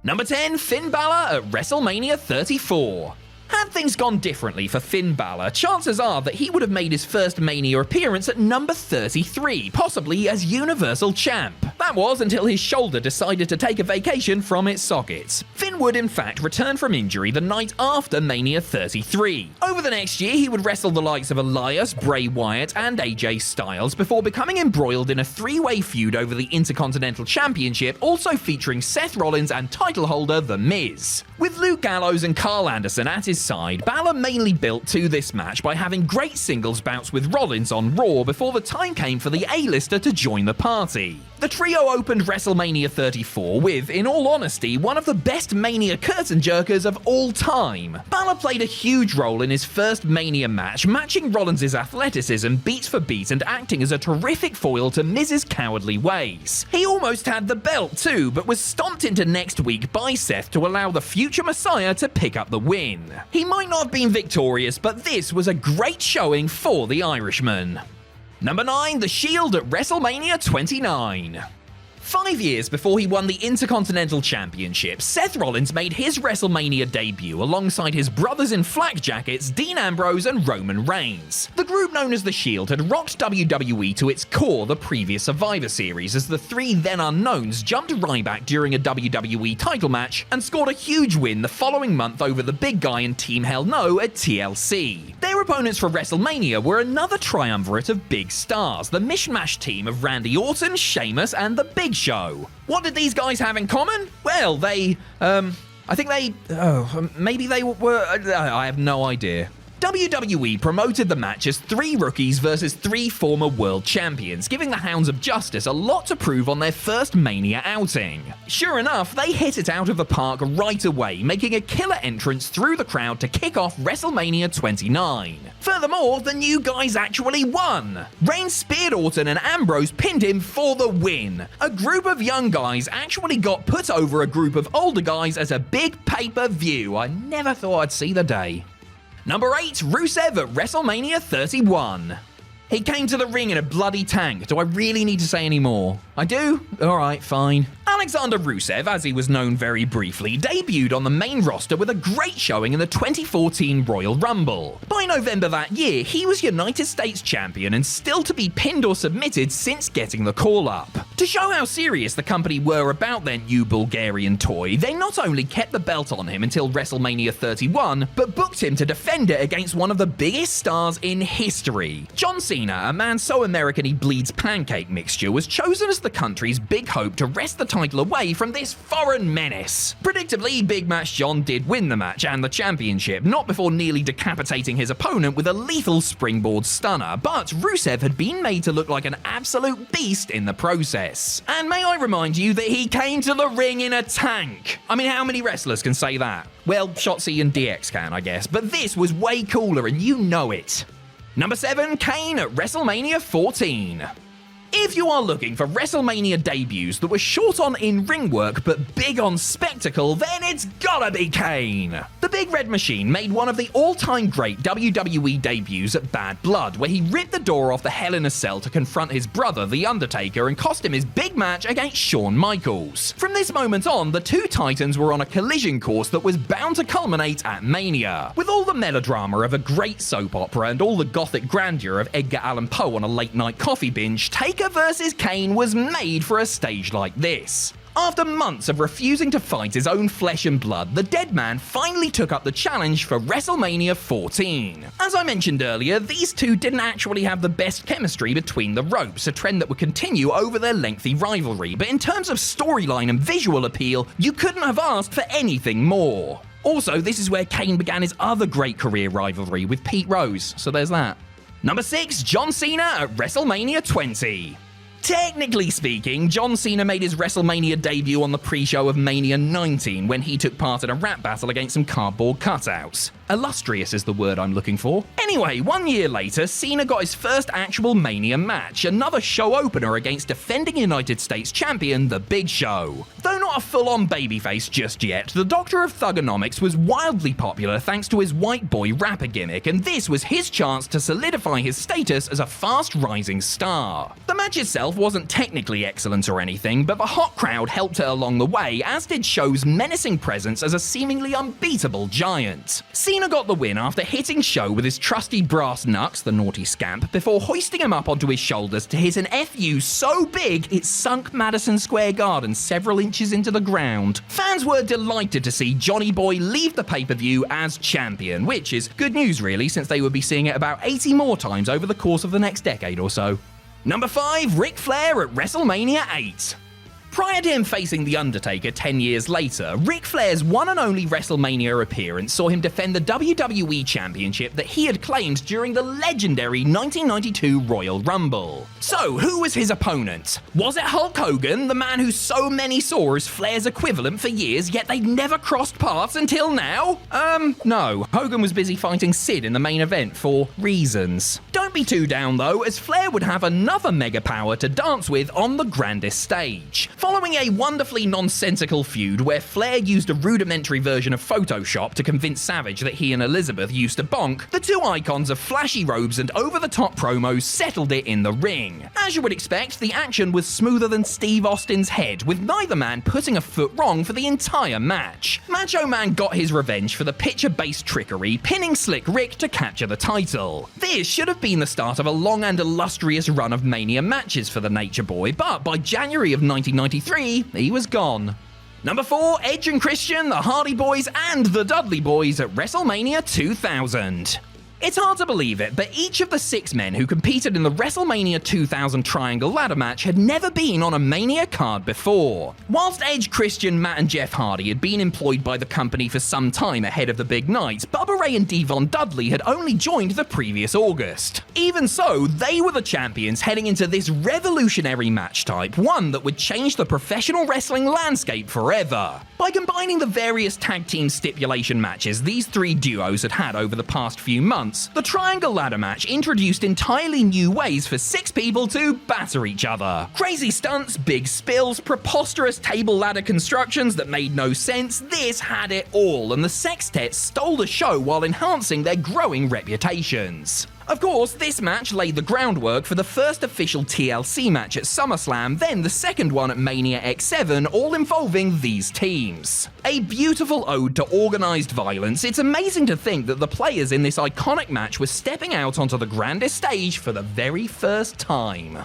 Number 10, Finn Balor at WrestleMania 34. Had things gone differently for Finn Balor, chances are that he would have made his first Mania appearance at number 33, possibly as Universal Champ. That was until his shoulder decided to take a vacation from its sockets. Finn would in fact return from injury the night after Mania 33. Over the next year, he would wrestle the likes of Elias, Bray Wyatt, and AJ Styles before becoming embroiled in a three-way feud over the Intercontinental Championship, also featuring Seth Rollins and title holder The Miz. With Luke Gallows and Carl Anderson at his side, Balor mainly built to this match by having great singles bouts with Rollins on Raw before the time came for the A-lister to join the party. The trio opened WrestleMania 34 with, in all honesty, one of the best Mania curtain jerkers of all time. Balor played a huge role in his first Mania match, matching Rollins' athleticism beat for beat and acting as a terrific foil to Miz's cowardly ways. He almost had the belt too, but was stomped into next week by Seth to allow the future Messiah to pick up the win. He might not have been victorious, but this was a great showing for the Irishman. Number 9, The Shield at WrestleMania 29. 5 years before he won the Intercontinental Championship, Seth Rollins made his WrestleMania debut alongside his brothers in flak jackets, Dean Ambrose and Roman Reigns. The group known as The Shield had rocked WWE to its core the previous Survivor Series as the three then unknowns jumped Ryback during a WWE title match and scored a huge win the following month over the big guy in Team Hell No at TLC. Their opponents for WrestleMania were another triumvirate of big stars, the mishmash team of Randy Orton, Sheamus and The Big Show. What did these guys have in common? Well, maybe they were, I have no idea. WWE promoted the match as 3 rookies versus 3 former world champions, giving the Hounds of Justice a lot to prove on their first Mania outing. Sure enough, they hit it out of the park right away, making a killer entrance through the crowd to kick off WrestleMania 29. Furthermore, the new guys actually won. Reigns speared Orton and Ambrose pinned him for the win. A group of young guys actually got put over a group of older guys as a big pay-per-view. I never thought I'd see the day. Number 8, Rusev at WrestleMania 31. He came to the ring in a bloody tank. Do I really need to say any more? I do? Alright, fine. Alexander Rusev, as he was known very briefly, debuted on the main roster with a great showing in the 2014 Royal Rumble. By November that year, he was United States Champion and still to be pinned or submitted since getting the call-up. To show how serious the company were about their new Bulgarian toy, they not only kept the belt on him until WrestleMania 31, but booked him to defend it against one of the biggest stars in history. John Cena, a man so American he bleeds pancake mixture, was chosen as the country's big hope to wrest the title away from this foreign menace. Predictably, Big Match John did win the match and the championship, not before nearly decapitating his opponent with a lethal springboard stunner, but Rusev had been made to look like an absolute beast in the process. And may I remind you that he came to the ring in a tank. I mean, how many wrestlers can say that? Well, Shotzi and DX can, I guess, but this was way cooler and you know it. Number 7, Kane at WrestleMania 14. If you are looking for WrestleMania debuts that were short on in-ring work but big on spectacle, then it's gotta be Kane. The Big Red Machine made one of the all-time great WWE debuts at Bad Blood, where he ripped the door off the Hell in a Cell to confront his brother, The Undertaker, and cost him his big match against Shawn Michaels. From this moment on, the two titans were on a collision course that was bound to culminate at Mania. With all the melodrama of a great soap opera and all the gothic grandeur of Edgar Allan Poe on a late-night coffee binge, Taker vs. Kane was made for a stage like this. After months of refusing to fight his own flesh and blood, the dead man finally took up the challenge for WrestleMania 14. As I mentioned earlier, these two didn't actually have the best chemistry between the ropes, a trend that would continue over their lengthy rivalry, but in terms of storyline and visual appeal, you couldn't have asked for anything more. Also, this is where Kane began his other great career rivalry with Pete Rose, so there's that. Number 6, John Cena at WrestleMania 20. Technically speaking, John Cena made his WrestleMania debut on the pre-show of Mania 19 when he took part in a rap battle against some cardboard cutouts. Illustrious is the word I'm looking for. Anyway, 1 year later, Cena got his first actual Mania match, another show opener against defending United States Champion, The Big Show. Though not a full-on babyface just yet, the Doctor of Thugonomics was wildly popular thanks to his white boy rapper gimmick, and this was his chance to solidify his status as a fast-rising star. The match match itself wasn't technically excellent or anything, but the hot crowd helped it along the way, as did Show's menacing presence as a seemingly unbeatable giant. Cena got the win after hitting Show with his trusty brass knucks, the naughty scamp, before hoisting him up onto his shoulders to hit an FU so big it sunk Madison Square Garden several inches into the ground. Fans were delighted to see Johnny Boy leave the pay-per-view as champion, which is good news really, since they would be seeing it about 80 more times over the course of the next decade or so. Number 5, Ric Flair at WrestleMania 8. Prior to him facing The Undertaker 10 years later, Ric Flair's one and only WrestleMania appearance saw him defend the WWE Championship that he had claimed during the legendary 1992 Royal Rumble. So, who was his opponent? Was it Hulk Hogan, the man who so many saw as Flair's equivalent for years, yet they'd never crossed paths until now? No. Hogan was busy fighting Sid in the main event for reasons. Don't be too down though, as Flair would have another mega power to dance with on the grandest stage. Following a wonderfully nonsensical feud where Flair used a rudimentary version of Photoshop to convince Savage that he and Elizabeth used to bonk, the two icons of flashy robes and over-the-top promos settled it in the ring. As you would expect, the action was smoother than Steve Austin's head, with neither man putting a foot wrong for the entire match. Macho Man got his revenge for the picture-based trickery, pinning Slick Rick to capture the title. This should have been the start of a long and illustrious run of Mania matches for the Nature Boy, but by January of 1993, he was gone. Number 4, Edge and Christian, the Hardy Boys and the Dudley Boys at WrestleMania 2000. It's hard to believe it, but each of the 6 men who competed in the WrestleMania 2000 Triangle Ladder match had never been on a Mania card before. Whilst Edge, Christian, Matt and Jeff Hardy had been employed by the company for some time ahead of the big night, Bubba Ray and Devon Dudley had only joined the previous August. Even so, they were the champions heading into this revolutionary match type, one that would change the professional wrestling landscape forever. By combining the various tag team stipulation matches these 3 duos had had over the past few months, the Triangle Ladder match introduced entirely new ways for 6 people to batter each other. Crazy stunts, big spills, preposterous table ladder constructions that made no sense, this had it all, and the Sextet stole the show while enhancing their growing reputations. Of course, this match laid the groundwork for the first official TLC match at SummerSlam, then the second one at Mania X7, all involving these teams. A beautiful ode to organised violence, it's amazing to think that the players in this iconic match were stepping out onto the grandest stage for the very first time.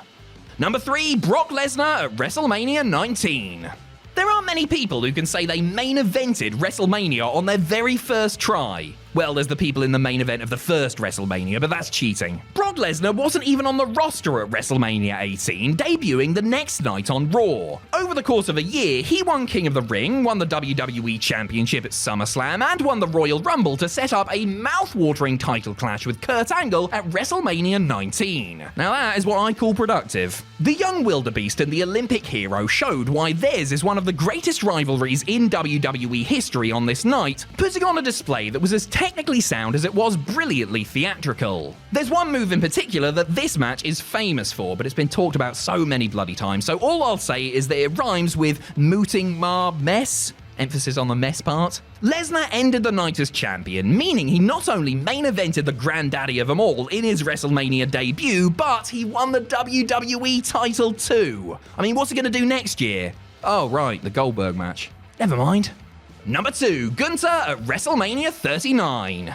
Number 3, Brock Lesnar at WrestleMania 19. There aren't many people who can say they main evented WrestleMania on their very first try. Well, there's the people in the main event of the first WrestleMania, but that's cheating. Brock Lesnar wasn't even on the roster at WrestleMania 18, debuting the next night on Raw. Over the course of a year, he won King of the Ring, won the WWE Championship at SummerSlam, and won the Royal Rumble to set up a mouth-watering title clash with Kurt Angle at WrestleMania 19. Now that is what I call productive. The young wildebeest and the Olympic hero showed why theirs is one of the greatest rivalries in WWE history on this night, putting on a display that was as technically sound as it was brilliantly theatrical. There's one move in particular that this match is famous for, but it's been talked about so many bloody times, so all I'll say is that it rhymes with mooting ma mess. Emphasis on the mess part. Lesnar ended the night as champion, meaning he not only main evented the granddaddy of them all in his WrestleMania debut, but he won the WWE title too. I mean, what's he gonna do next year? Oh right, the Goldberg match. Never mind. Number 2, Gunther at WrestleMania 39.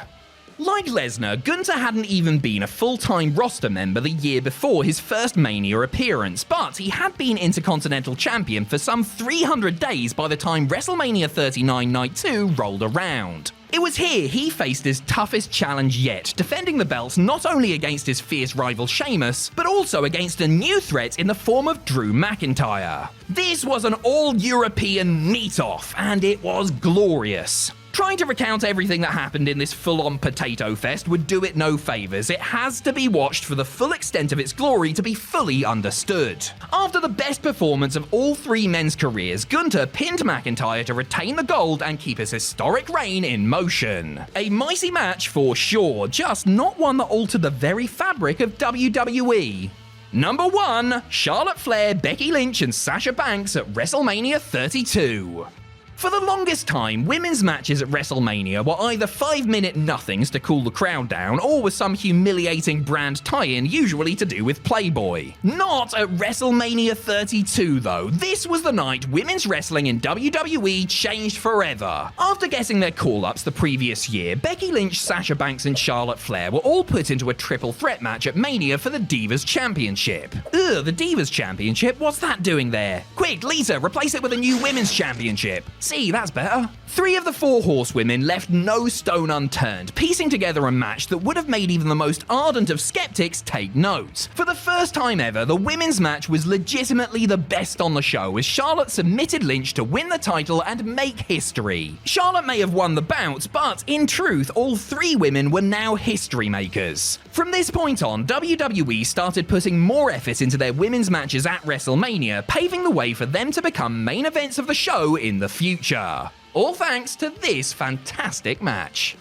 Like Lesnar, Gunther hadn't even been a full-time roster member the year before his first Mania appearance, but he had been Intercontinental Champion for some 300 days by the time WrestleMania 39 Night 2 rolled around. It was here he faced his toughest challenge yet, defending the belts not only against his fierce rival Sheamus, but also against a new threat in the form of Drew McIntyre. This was an all-European meet-off, and it was glorious. Trying to recount everything that happened in this full-on potato fest would do it no favours. It has to be watched for the full extent of its glory to be fully understood. After the best performance of all 3 men's careers, Gunther pinned McIntyre to retain the gold and keep his historic reign in motion. A mighty match for sure, just not one that altered the very fabric of WWE. Number 1, Charlotte Flair, Becky Lynch and Sasha Banks at WrestleMania 32. For the longest time, women's matches at WrestleMania were either 5-minute nothings to cool the crowd down, or with some humiliating brand tie-in usually to do with Playboy. Not at WrestleMania 32 though. This was the night women's wrestling in WWE changed forever. After getting their call-ups the previous year, Becky Lynch, Sasha Banks and Charlotte Flair were all put into a triple threat match at Mania for the Divas Championship. Ugh, the Divas Championship? What's that doing there? Quick, Lisa, replace it with a new Women's Championship. See, that's better. 3 of the 4 horsewomen left no stone unturned, piecing together a match that would have made even the most ardent of skeptics take note. For the first time ever, the women's match was legitimately the best on the show, as Charlotte submitted Lynch to win the title and make history. Charlotte may have won the bout, but in truth, all 3 women were now history makers. From this point on, WWE started putting more effort into their women's matches at WrestleMania, paving the way for them to become main events of the show in the future. All thanks to this fantastic match.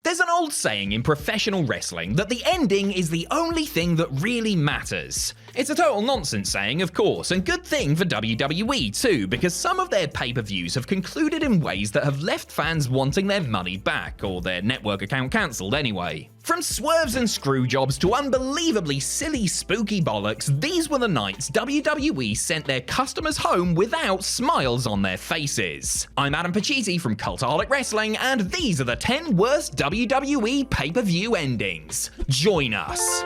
There's an old saying in professional wrestling that the ending is the only thing that really matters. It's a total nonsense saying, of course, and good thing for WWE too, because some of their pay-per-views have concluded in ways that have left fans wanting their money back, or their network account cancelled anyway. From swerves and screw jobs to unbelievably silly spooky bollocks, these were the nights WWE sent their customers home without smiles on their faces. I'm Adam Pacitti from Cultaholic Wrestling, and these are the 10 worst WWE pay-per-view endings. Join us.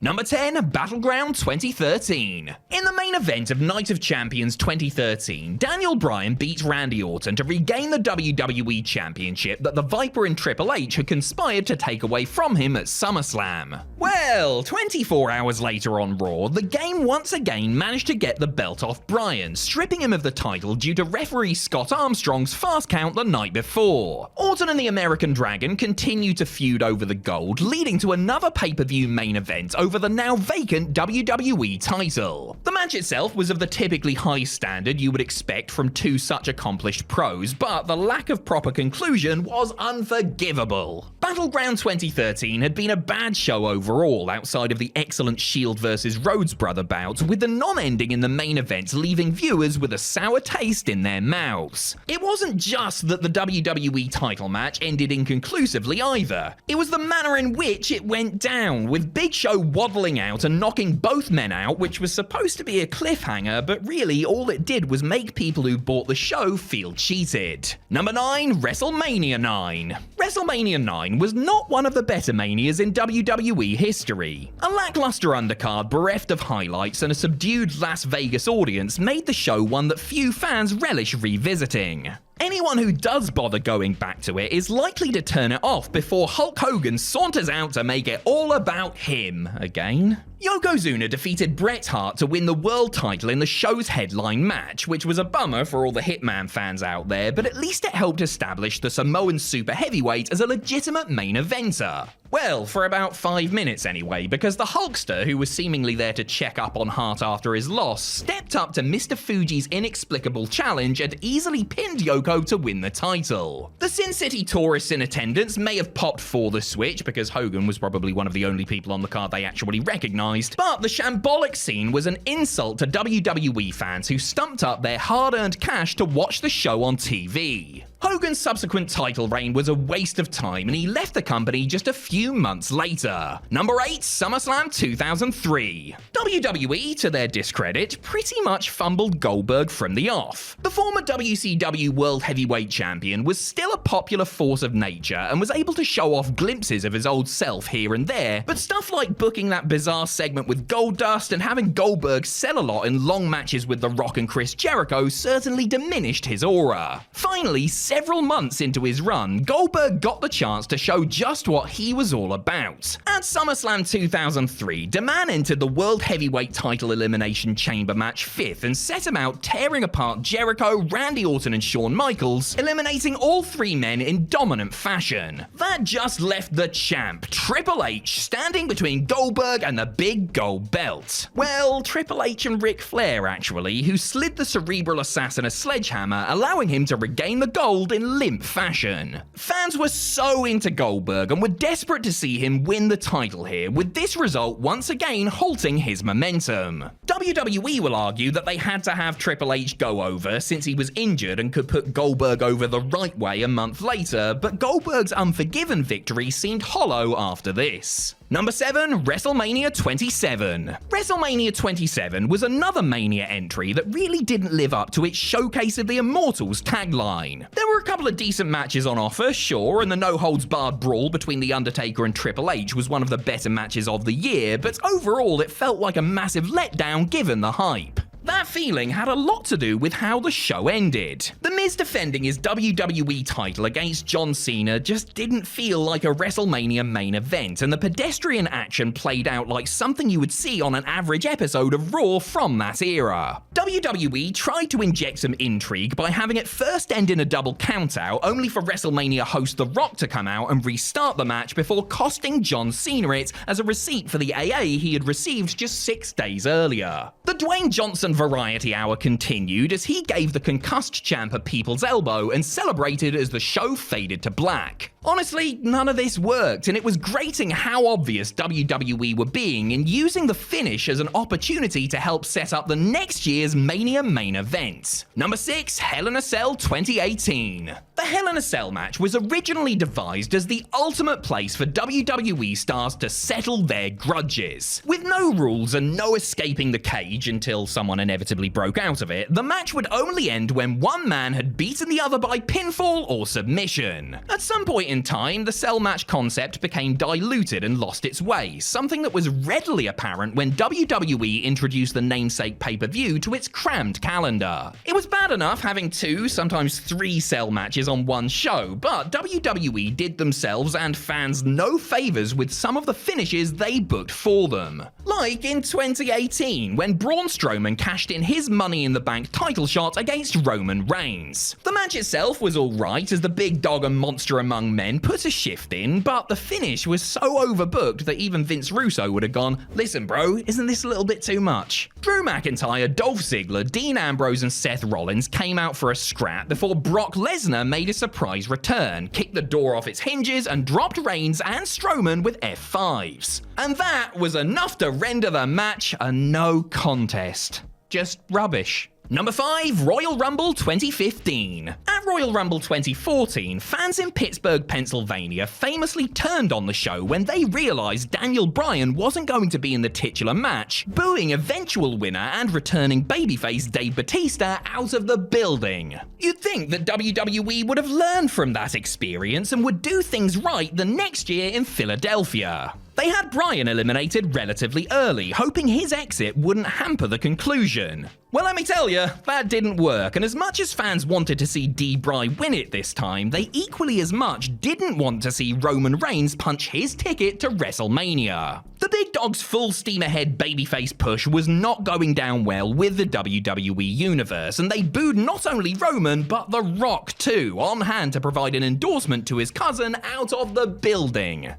Number 10, Battleground 2013. In the main event of Night of Champions 2013, Daniel Bryan beat Randy Orton to regain the WWE Championship that the Viper and Triple H had conspired to take away from him at SummerSlam. Well, 24 hours later on Raw, the game once again managed to get the belt off Bryan, stripping him of the title due to referee Scott Armstrong's fast count the night before. Orton and the American Dragon continued to feud over the gold, leading to another pay-per-view main event over the now vacant WWE title. The match itself was of the typically high standard you would expect from 2 such accomplished pros, but the lack of proper conclusion was unforgivable. Battleground 2013 had been a bad show overall, outside of the excellent Shield vs. Rhodes Brother bout, with the non-ending in the main event leaving viewers with a sour taste in their mouths. It wasn't just that the WWE title match ended inconclusively either. It was the manner in which it went down, with Big Show waddling out and knocking both men out, which was supposed to be a cliffhanger, but really all it did was make people who bought the show feel cheated. Number 9, WrestleMania 9. WrestleMania 9 was not one of the better manias in WWE history. A lackluster undercard bereft of highlights and a subdued Las Vegas audience made the show one that few fans relish revisiting. Anyone who does bother going back to it is likely to turn it off before Hulk Hogan saunters out to make it all about him again. Yokozuna defeated Bret Hart to win the world title in the show's headline match, which was a bummer for all the Hitman fans out there, but at least it helped establish the Samoan super heavyweight as a legitimate main eventer. Well, for about 5 minutes anyway, because the Hulkster, who was seemingly there to check up on Hart after his loss, stepped up to Mr. Fuji's inexplicable challenge and easily pinned Yoko to win the title. The Sin City tourists in attendance may have popped for the switch, because Hogan was probably one of the only people on the card they actually recognized, but the shambolic scene was an insult to WWE fans who stumped up their hard-earned cash to watch the show on TV. Hogan's subsequent title reign was a waste of time, and he left the company just a few months later. Number 8, SummerSlam 2003. WWE, to their discredit, pretty much fumbled Goldberg from the off. The former WCW World Heavyweight Champion was still a popular force of nature and was able to show off glimpses of his old self here and there, but stuff like booking that bizarre segment with Goldust and having Goldberg sell a lot in long matches with The Rock and Chris Jericho certainly diminished his aura. Finally, several months into his run, Goldberg got the chance to show just what he was all about. At SummerSlam 2003, the man entered the World Heavyweight Title Elimination Chamber match 5th and set about tearing apart Jericho, Randy Orton and Shawn Michaels, eliminating all 3 men in dominant fashion. That just left the champ, Triple H, standing between Goldberg and the big gold belt. Well, Triple H and Ric Flair actually, who slid the cerebral assassin a sledgehammer, allowing him to regain the gold cold in limp fashion. Fans were so into Goldberg and were desperate to see him win the title here, with this result once again halting his momentum. WWE will argue that they had to have Triple H go over since he was injured and could put Goldberg over the right way a month later, but Goldberg's Unforgiven victory seemed hollow after this. Number 7, WrestleMania 27. WrestleMania 27 was another Mania entry that really didn't live up to its Showcase of the Immortals tagline. There were a couple of decent matches on offer, sure, and the no-holds-barred brawl between The Undertaker and Triple H was one of the better matches of the year, but overall it felt like a massive letdown given the hype. That feeling had a lot to do with how the show ended. The Miz defending his WWE title against John Cena just didn't feel like a WrestleMania main event, and the pedestrian action played out like something you would see on an average episode of Raw from that era. WWE tried to inject some intrigue by having it first end in a double countout, only for WrestleMania host The Rock to come out and restart the match before costing John Cena it as a receipt for the AA he had received just 6 days earlier. The Dwayne Johnson Variety Hour continued as he gave the concussed champ a people's elbow and celebrated as the show faded to black. Honestly, none of this worked, and it was grating how obvious WWE were being in using the finish as an opportunity to help set up the next year's Mania main event. Number 6, Hell in a Cell 2018. The Hell in a Cell match was originally devised as the ultimate place for WWE stars to settle their grudges. With no rules and no escaping the cage until someone inevitably broke out of it, the match would only end when one man had beaten the other by pinfall or submission. At some point in time, the cell match concept became diluted and lost its way, something that was readily apparent when WWE introduced the namesake pay-per-view to its crammed calendar. It was bad enough having 2, sometimes 3 cell matches on one show, but WWE did themselves and fans no favors with some of the finishes they booked for them. Like in 2018, when Braun Strowman cashed in his Money in the Bank title shot against Roman Reigns. The match itself was alright as the big dog and monster among men put a shift in, but the finish was so overbooked that even Vince Russo would have gone, "Listen bro, isn't this a little bit too much?" Drew McIntyre, Dolph Ziggler, Dean Ambrose and Seth Rollins came out for a scrap before Brock Lesnar made a surprise return, kicked the door off its hinges and dropped Reigns and Strowman with F5s. And that was enough to render the match a no contest. Just rubbish. Number 5, Royal Rumble 2015. At Royal Rumble 2014, fans in Pittsburgh, Pennsylvania famously turned on the show when they realized Daniel Bryan wasn't going to be in the titular match, booing eventual winner and returning babyface Dave Bautista out of the building. You'd think that WWE would have learned from that experience and would do things right the next year in Philadelphia. They had Bryan eliminated relatively early, hoping his exit wouldn't hamper the conclusion. Well, let me tell you, that didn't work, and as much as fans wanted to see D-Bry win it this time, they equally as much didn't want to see Roman Reigns punch his ticket to WrestleMania. The big dog's full steam ahead babyface push was not going down well with the WWE Universe, and they booed not only Roman, but The Rock too, on hand to provide an endorsement to his cousin out of the building.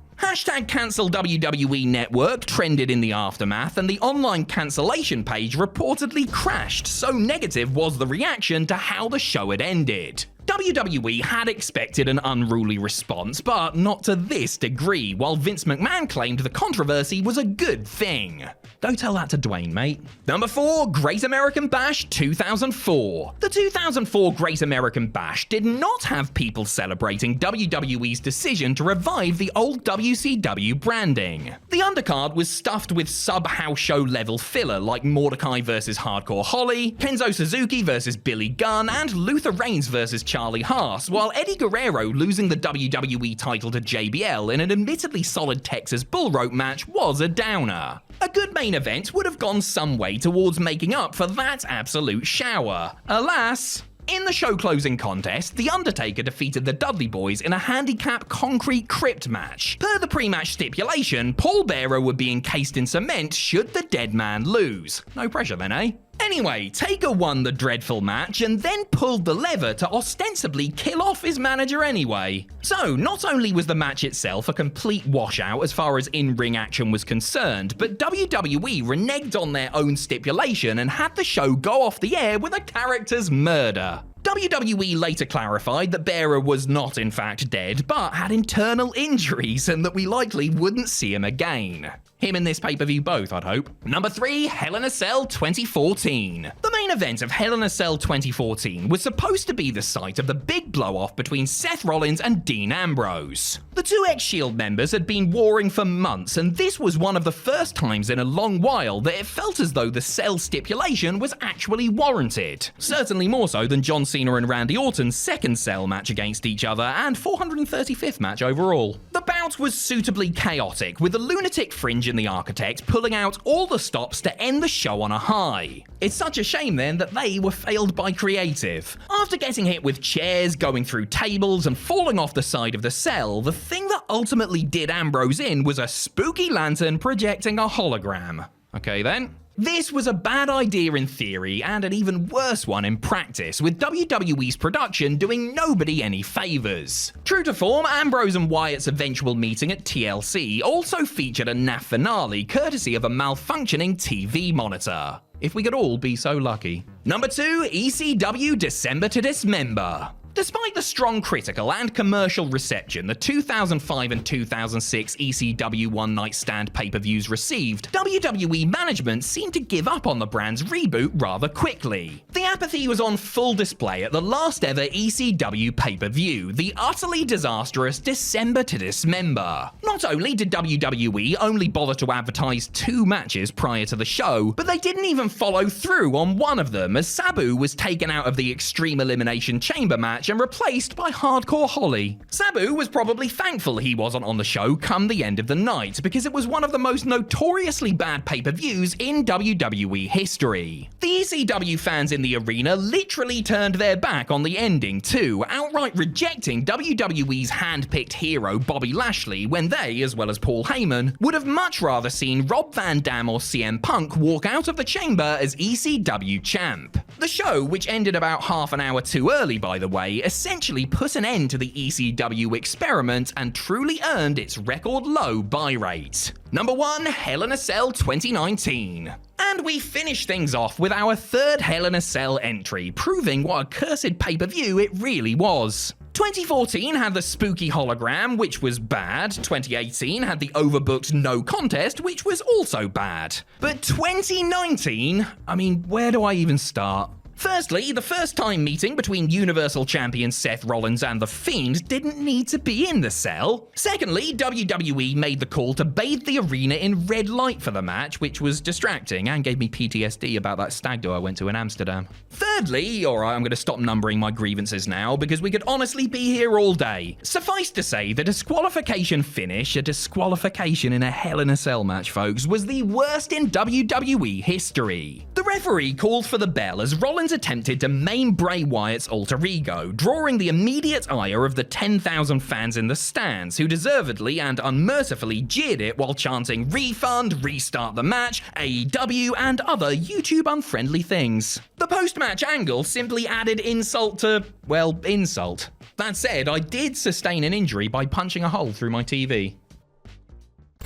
#cancel WWE Network trended in the aftermath, and the online cancellation page reportedly crashed, so negative was the reaction to how the show had ended. WWE had expected an unruly response, but not to this degree, while Vince McMahon claimed the controversy was a good thing. Go tell that to Dwayne, mate. Number 4, Great American Bash 2004. The 2004 Great American Bash did not have people celebrating WWE's decision to revive the old WCW branding. The undercard was stuffed with sub-house show level filler like Mordecai vs Hardcore Holly, Kenzo Suzuki vs Billy Gunn, and Luther Reigns vs Charlie Haas, while Eddie Guerrero losing the WWE title to JBL in an admittedly solid Texas bull rope match was a downer. A good main event would have gone some way towards making up for that absolute shower. Alas, in the show closing contest, The Undertaker defeated the Dudley Boys in a handicap concrete crypt match. Per the pre-match stipulation, Paul Bearer would be encased in cement should the dead man lose. No pressure then, eh? Anyway, Taker won the dreadful match and then pulled the lever to ostensibly kill off his manager anyway. So, not only was the match itself a complete washout as far as in-ring action was concerned, but WWE reneged on their own stipulation and had the show go off the air with a character's murder. WWE later clarified that Bearer was not in fact dead, but had internal injuries and that we likely wouldn't see him again. Him in this pay-per-view both, I'd hope. Number 3, Hell in a Cell 2014. The main event of Hell in a Cell 2014 was supposed to be the site of the big blow-off between Seth Rollins and Dean Ambrose. The two ex-Shield members had been warring for months, and this was one of the first times in a long while that it felt as though the Cell stipulation was actually warranted. Certainly more so than John Cena and Randy Orton's second Cell match against each other and 435th match overall. The bout was suitably chaotic, with the lunatic Fringe and the Architect pulling out all the stops to end the show on a high. It's such a shame then that they were failed by creative. After getting hit with chairs, going through tables, and falling off the side of the Cell, the thing that ultimately did Ambrose in was a spooky lantern projecting a hologram. Okay then. This was a bad idea in theory and an even worse one in practice, with WWE's production doing nobody any favours. True to form, Ambrose and Wyatt's eventual meeting at TLC also featured a naff finale courtesy of a malfunctioning TV monitor. If we could all be so lucky. Number 2, ECW December to Dismember. Despite the strong critical and commercial reception the 2005 and 2006 ECW One Night Stand pay-per-views received, WWE management seemed to give up on the brand's reboot rather quickly. The apathy was on full display at the last ever ECW pay-per-view, the utterly disastrous December to Dismember. Not only did WWE only bother to advertise 2 matches prior to the show, but they didn't even follow through on one of them, as Sabu was taken out of the Extreme Elimination Chamber match and replaced by Hardcore Holly. Sabu was probably thankful he wasn't on the show come the end of the night, because it was one of the most notoriously bad pay-per-views in WWE history. The ECW fans in the arena literally turned their back on the ending too, outright rejecting WWE's hand-picked hero Bobby Lashley when they, as well as Paul Heyman, would have much rather seen Rob Van Dam or CM Punk walk out of the chamber as ECW champ. The show, which ended about half an hour too early by the way, essentially put an end to the ECW experiment and truly earned its record low buy rate. Number 1, Hell in a Cell 2019. And we finish things off with our third Hell in a Cell entry, proving what a cursed pay-per-view it really was. 2014 had the spooky hologram, which was bad. 2018 had the overbooked no contest, which was also bad. But 2019, I mean, where do I even start? Firstly, the first-time meeting between Universal Champion Seth Rollins and The Fiend didn't need to be in the Cell. Secondly, WWE made the call to bathe the arena in red light for the match, which was distracting and gave me PTSD about that stag do I went to in Amsterdam. Thirdly, alright, I'm going to stop numbering my grievances now, because we could honestly be here all day. Suffice to say, the disqualification finish, a disqualification in a Hell in a Cell match, folks, was the worst in WWE history. The referee called for the bell as Rollins attempted to maim Bray Wyatt's alter ego, drawing the immediate ire of the 10,000 fans in the stands, who deservedly and unmercifully jeered it while chanting refund, restart the match, AEW, and other YouTube-unfriendly things. The post-match angle simply added insult to, well, insult. That said, I did sustain an injury by punching a hole through my TV.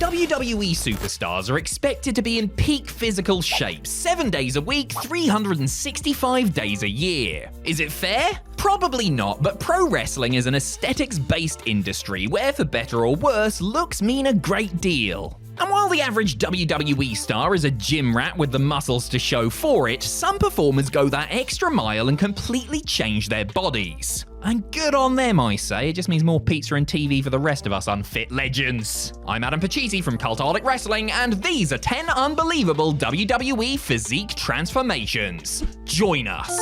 WWE superstars are expected to be in peak physical shape 7 days a week, 365 days a year. Is it fair? Probably not, but pro wrestling is an aesthetics-based industry where, for better or worse, looks mean a great deal. And while the average WWE star is a gym rat with the muscles to show for it, some performers go that extra mile and completely change their bodies. And good on them, I say. It just means more pizza and TV for the rest of us unfit legends. I'm Adam Pacitti from Cultaholic Wrestling, and these are 10 unbelievable WWE physique transformations. Join us.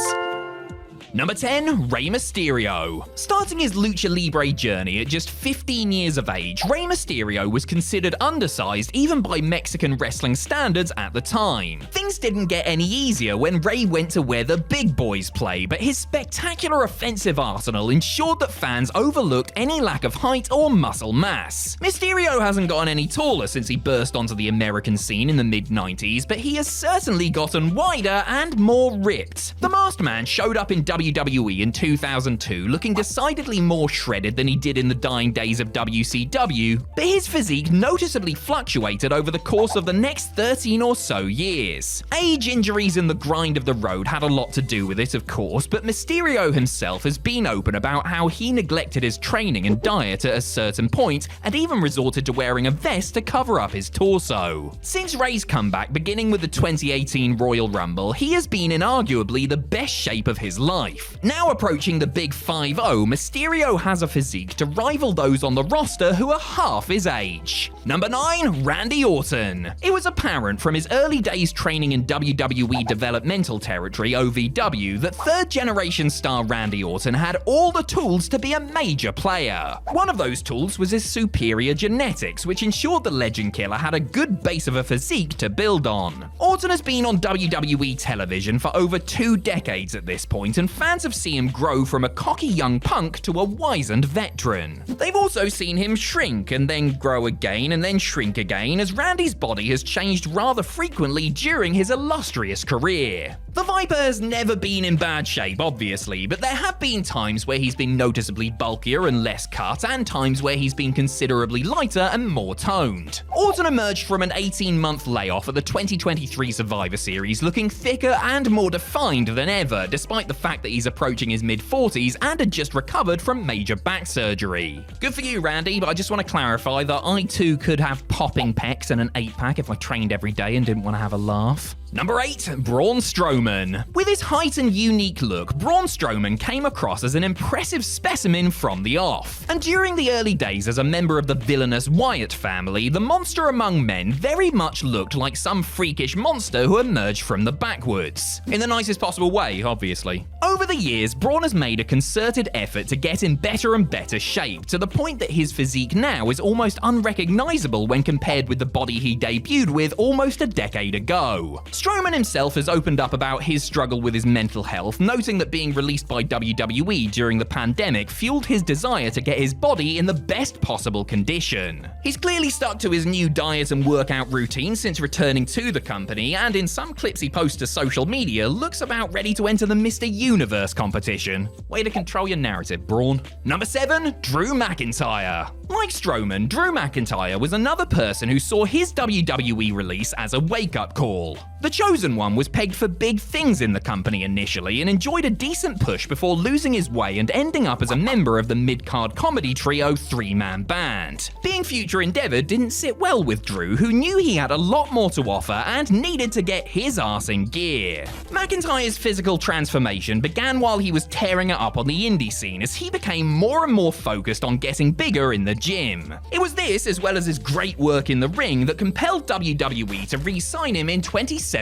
Number 10, Rey Mysterio. Starting his Lucha Libre journey at just 15 years of age, Rey Mysterio was considered undersized even by Mexican wrestling standards at the time. Things didn't get any easier when Rey went to where the big boys play, but his spectacular offensive arsenal ensured that fans overlooked any lack of height or muscle mass. Mysterio hasn't gotten any taller since he burst onto the American scene in the mid-90s, but he has certainly gotten wider and more ripped. The Masked Man showed up in WWE in 2002 looking decidedly more shredded than he did in the dying days of WCW, but his physique noticeably fluctuated over the course of the next 13 or so years. Age, injuries, and the grind of the road had a lot to do with it, of course, but Mysterio himself has been open about how he neglected his training and diet at a certain point, and even resorted to wearing a vest to cover up his torso. Since Rey's comeback, beginning with the 2018 Royal Rumble, he has been in arguably the best shape of his life. Now approaching the big 5-0, Mysterio has a physique to rival those on the roster who are half his age. Number 9, Randy Orton. It was apparent from his early days training in WWE developmental territory, OVW, that third-generation star Randy Orton had all the tools to be a major player. One of those tools was his superior genetics, which ensured the Legend Killer had a good base of a physique to build on. Orton has been on WWE television for over 2 decades at this point, and fans have seen him grow from a cocky young punk to a wizened veteran. They've also seen him shrink and then grow again and then shrink again, as Randy's body has changed rather frequently during his illustrious career. The Viper has never been in bad shape, obviously, but there have been times where he's been noticeably bulkier and less cut, and times where he's been considerably lighter and more toned. Orton emerged from an 18-month layoff at the 2023 Survivor Series looking thicker and more defined than ever, despite the fact that he's approaching his mid-40s and had just recovered from major back surgery. Good for you, Randy, but I just want to clarify that I too could have popping pecs and an 8-pack if I trained every day and didn't want to have a laugh. Number 8, Braun Strowman. With his height and unique look, Braun Strowman came across as an impressive specimen from the off. And during the early days as a member of the villainous Wyatt family, the monster among men very much looked like some freakish monster who emerged from the backwoods. In the nicest possible way, obviously. Over the years, Braun has made a concerted effort to get in better and better shape, to the point that his physique now is almost unrecognizable when compared with the body he debuted with almost a decade ago. Strowman himself has opened up about his struggle with his mental health, noting that being released by WWE during the pandemic fueled his desire to get his body in the best possible condition. He's clearly stuck to his new diet and workout routine since returning to the company, and in some clips he posts to social media, looks about ready to enter the Mr. Universe competition. Way to control your narrative, Braun. Number 7, Drew McIntyre. Like Strowman, Drew McIntyre was another person who saw his WWE release as a wake-up call. The Chosen One was pegged for big things in the company initially and enjoyed a decent push before losing his way and ending up as a member of the mid-card comedy trio 3-man band. Being future endeavored didn't sit well with Drew, who knew he had a lot more to offer and needed to get his arse in gear. McIntyre's physical transformation began while he was tearing it up on the indie scene as he became more and more focused on getting bigger in the gym. It was this, as well as his great work in the ring, that compelled WWE to re-sign him in 2017.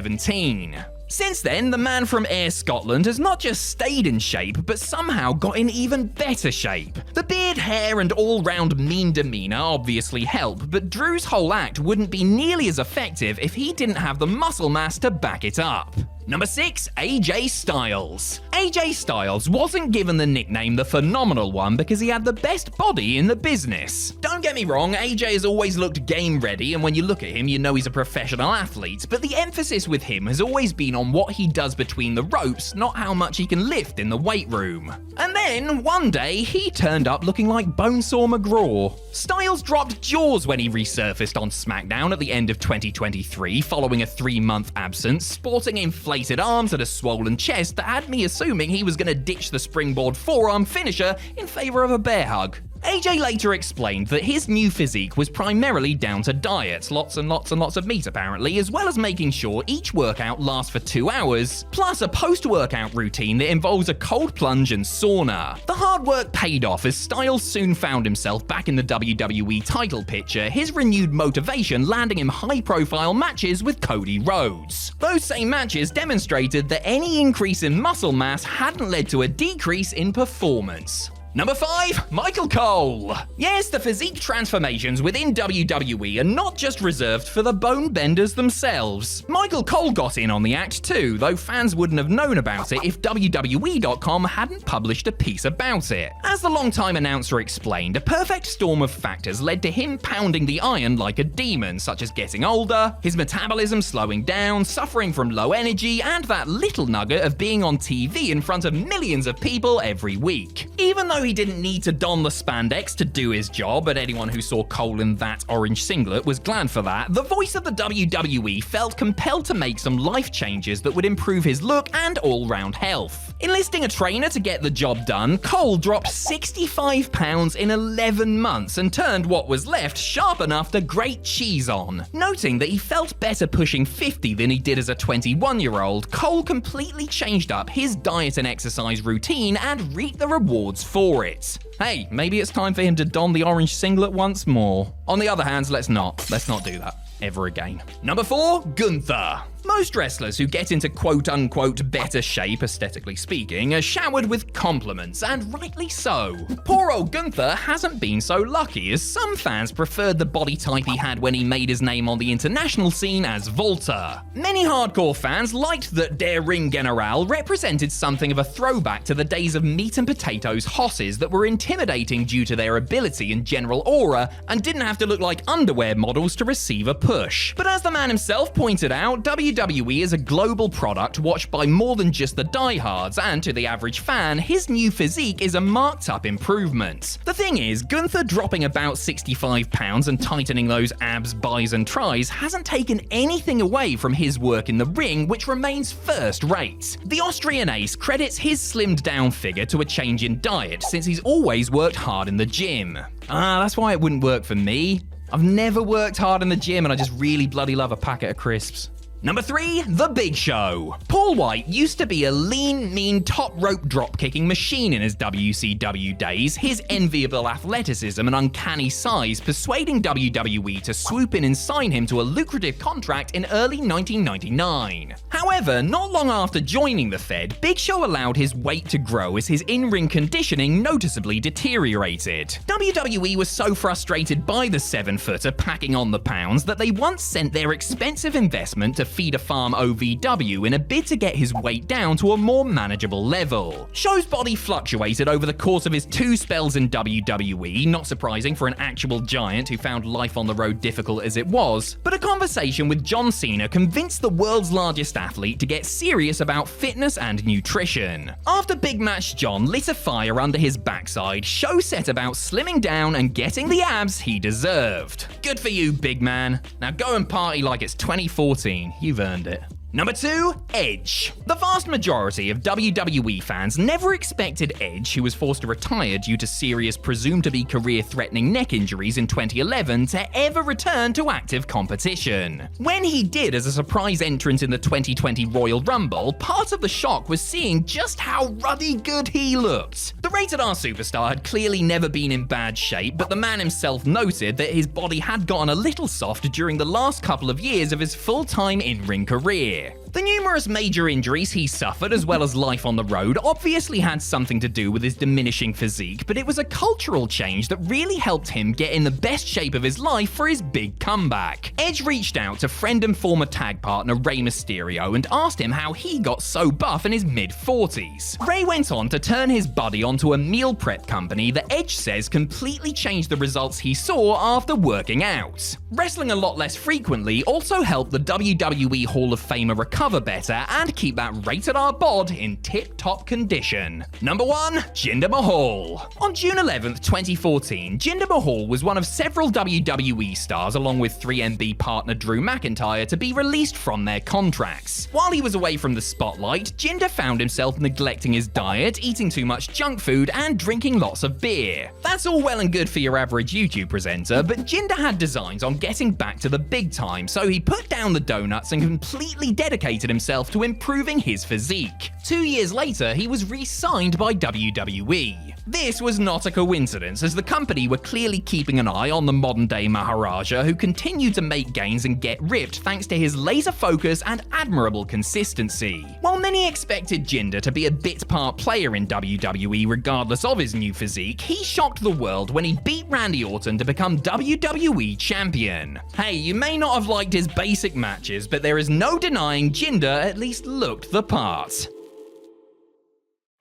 Since then, the man from Ayr, Scotland has not just stayed in shape, but somehow got in even better shape. The beard, hair, and all-round mean demeanor obviously help, but Drew's whole act wouldn't be nearly as effective if he didn't have the muscle mass to back it up. Number 6, AJ Styles. AJ Styles wasn't given the nickname the Phenomenal One because he had the best body in the business. Don't get me wrong, AJ has always looked game ready, and when you look at him, you know he's a professional athlete, but the emphasis with him has always been on what he does between the ropes, not how much he can lift in the weight room. And then, one day, he turned up looking like Bonesaw McGraw. Styles dropped jaws when he resurfaced on SmackDown at the end of 2023, following a 3-month absence, sporting inflated arms and a swollen chest that had me assuming he was going to ditch the springboard forearm finisher in favor of a bear hug. AJ later explained that his new physique was primarily down to diet, lots and lots and lots of meat apparently, as well as making sure each workout lasts for 2 hours, plus a post-workout routine that involves a cold plunge and sauna. The hard work paid off as Styles soon found himself back in the WWE title picture, his renewed motivation landing him high-profile matches with Cody Rhodes. Those same matches demonstrated that any increase in muscle mass hadn't led to a decrease in performance. Number 5. Michael Cole. Yes, the physique transformations within WWE are not just reserved for the bone benders themselves. Michael Cole got in on the act too, though fans wouldn't have known about it if WWE.com hadn't published a piece about it. As the longtime announcer explained, a perfect storm of factors led to him pounding the iron like a demon, such as getting older, his metabolism slowing down, suffering from low energy, and that little nugget of being on TV in front of millions of people every week. Even though he didn't need to don the spandex to do his job, but anyone who saw Cole in that orange singlet was glad for that, the voice of the WWE felt compelled to make some life changes that would improve his look and all-round health. Enlisting a trainer to get the job done, Cole dropped 65 pounds in 11 months and turned what was left sharp enough to grate cheese on. Noting that he felt better pushing 50 than he did as a 21-year-old, Cole completely changed up his diet and exercise routine and reaped the rewards for it. Hey, maybe it's time for him to don the orange singlet once more. On the other hand, let's not do that ever again. Number 4, Gunther. Most wrestlers who get into quote-unquote better shape, aesthetically speaking, are showered with compliments, and rightly so. Poor old Gunther hasn't been so lucky, as some fans preferred the body type he had when he made his name on the international scene as Volta. Many hardcore fans liked that Der Ring General represented something of a throwback to the days of meat and potatoes hosses that were intimidating due to their ability and general aura, and didn't have to look like underwear models to receive a push. But as the man himself pointed out, WWE is a global product watched by more than just the diehards, and to the average fan, his new physique is a marked-up improvement. The thing is, Gunther dropping about 65 pounds and tightening those abs, buys and tries hasn't taken anything away from his work in the ring, which remains first-rate. The Austrian ace credits his slimmed-down figure to a change in diet, since he's always worked hard in the gym. That's why it wouldn't work for me. I've never worked hard in the gym, and I just really bloody love a packet of crisps. Number 3, The Big Show. Paul White used to be a lean, mean, top rope drop-kicking machine in his WCW days, his enviable athleticism and uncanny size persuading WWE to swoop in and sign him to a lucrative contract in early 1999. However, not long after joining the Fed, Big Show allowed his weight to grow as his in-ring conditioning noticeably deteriorated. WWE was so frustrated by the 7-footer packing on the pounds that they once sent their expensive investment to Feed a Farm OVW in a bid to get his weight down to a more manageable level. Show's body fluctuated over the course of his 2 spells in WWE, not surprising for an actual giant who found life on the road difficult as it was, but a conversation with John Cena convinced the world's largest athlete to get serious about fitness and nutrition. After Big Match John lit a fire under his backside, Show set about slimming down and getting the abs he deserved. Good for you, big man. Now go and party like it's 2014. You've earned it. Number 2, Edge. The vast majority of WWE fans never expected Edge, who was forced to retire due to serious presumed-to-be career-threatening neck injuries in 2011, to ever return to active competition. When he did as a surprise entrant in the 2020 Royal Rumble, part of the shock was seeing just how ruddy good he looked. The Rated R superstar had clearly never been in bad shape, but the man himself noted that his body had gotten a little soft during the last couple of years of his full-time in-ring career. The numerous major injuries he suffered, as well as life on the road, obviously had something to do with his diminishing physique, but it was a cultural change that really helped him get in the best shape of his life for his big comeback. Edge reached out to friend and former tag partner Rey Mysterio and asked him how he got so buff in his mid-40s. Rey went on to turn his buddy onto a meal prep company that Edge says completely changed the results he saw after working out. Wrestling a lot less frequently also helped the WWE Hall of Famer recover better and keep that Rated R bod in tip-top condition. Number 1, Jinder Mahal. On June 11th, 2014, Jinder Mahal was one of several WWE stars, along with 3MB partner Drew McIntyre, to be released from their contracts. While he was away from the spotlight, Jinder found himself neglecting his diet, eating too much junk food, and drinking lots of beer. That's all well and good for your average YouTube presenter, but Jinder had designs on getting back to the big time, so he put down the donuts and completely dedicated dedicated himself to improving his physique. 2 years later, he was re-signed by WWE. This was not a coincidence, as the company were clearly keeping an eye on the modern-day Maharaja, who continued to make gains and get ripped thanks to his laser focus and admirable consistency. While many expected Jinder to be a bit-part player in WWE regardless of his new physique, he shocked the world when he beat Randy Orton to become WWE Champion. Hey, you may not have liked his basic matches, but there is no denying Jinder at least looked the part.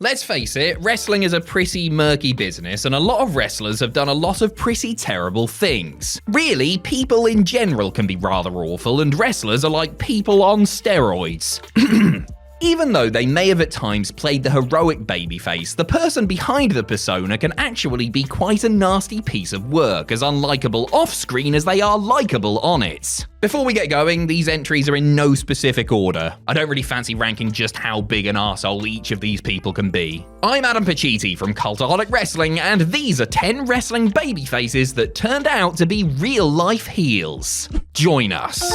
Let's face it, wrestling is a pretty murky business, and a lot of wrestlers have done a lot of pretty terrible things. Really, people in general can be rather awful, and wrestlers are like people on steroids. Even though they may have at times played the heroic babyface, the person behind the persona can actually be quite a nasty piece of work, as unlikable off-screen as they are likable on it. Before we get going, these entries are in no specific order. I don't really fancy ranking just how big an arsehole each of these people can be. I'm Adam Pacitti from Cultaholic Wrestling, and these are 10 wrestling babyfaces that turned out to be real-life heels. Join us.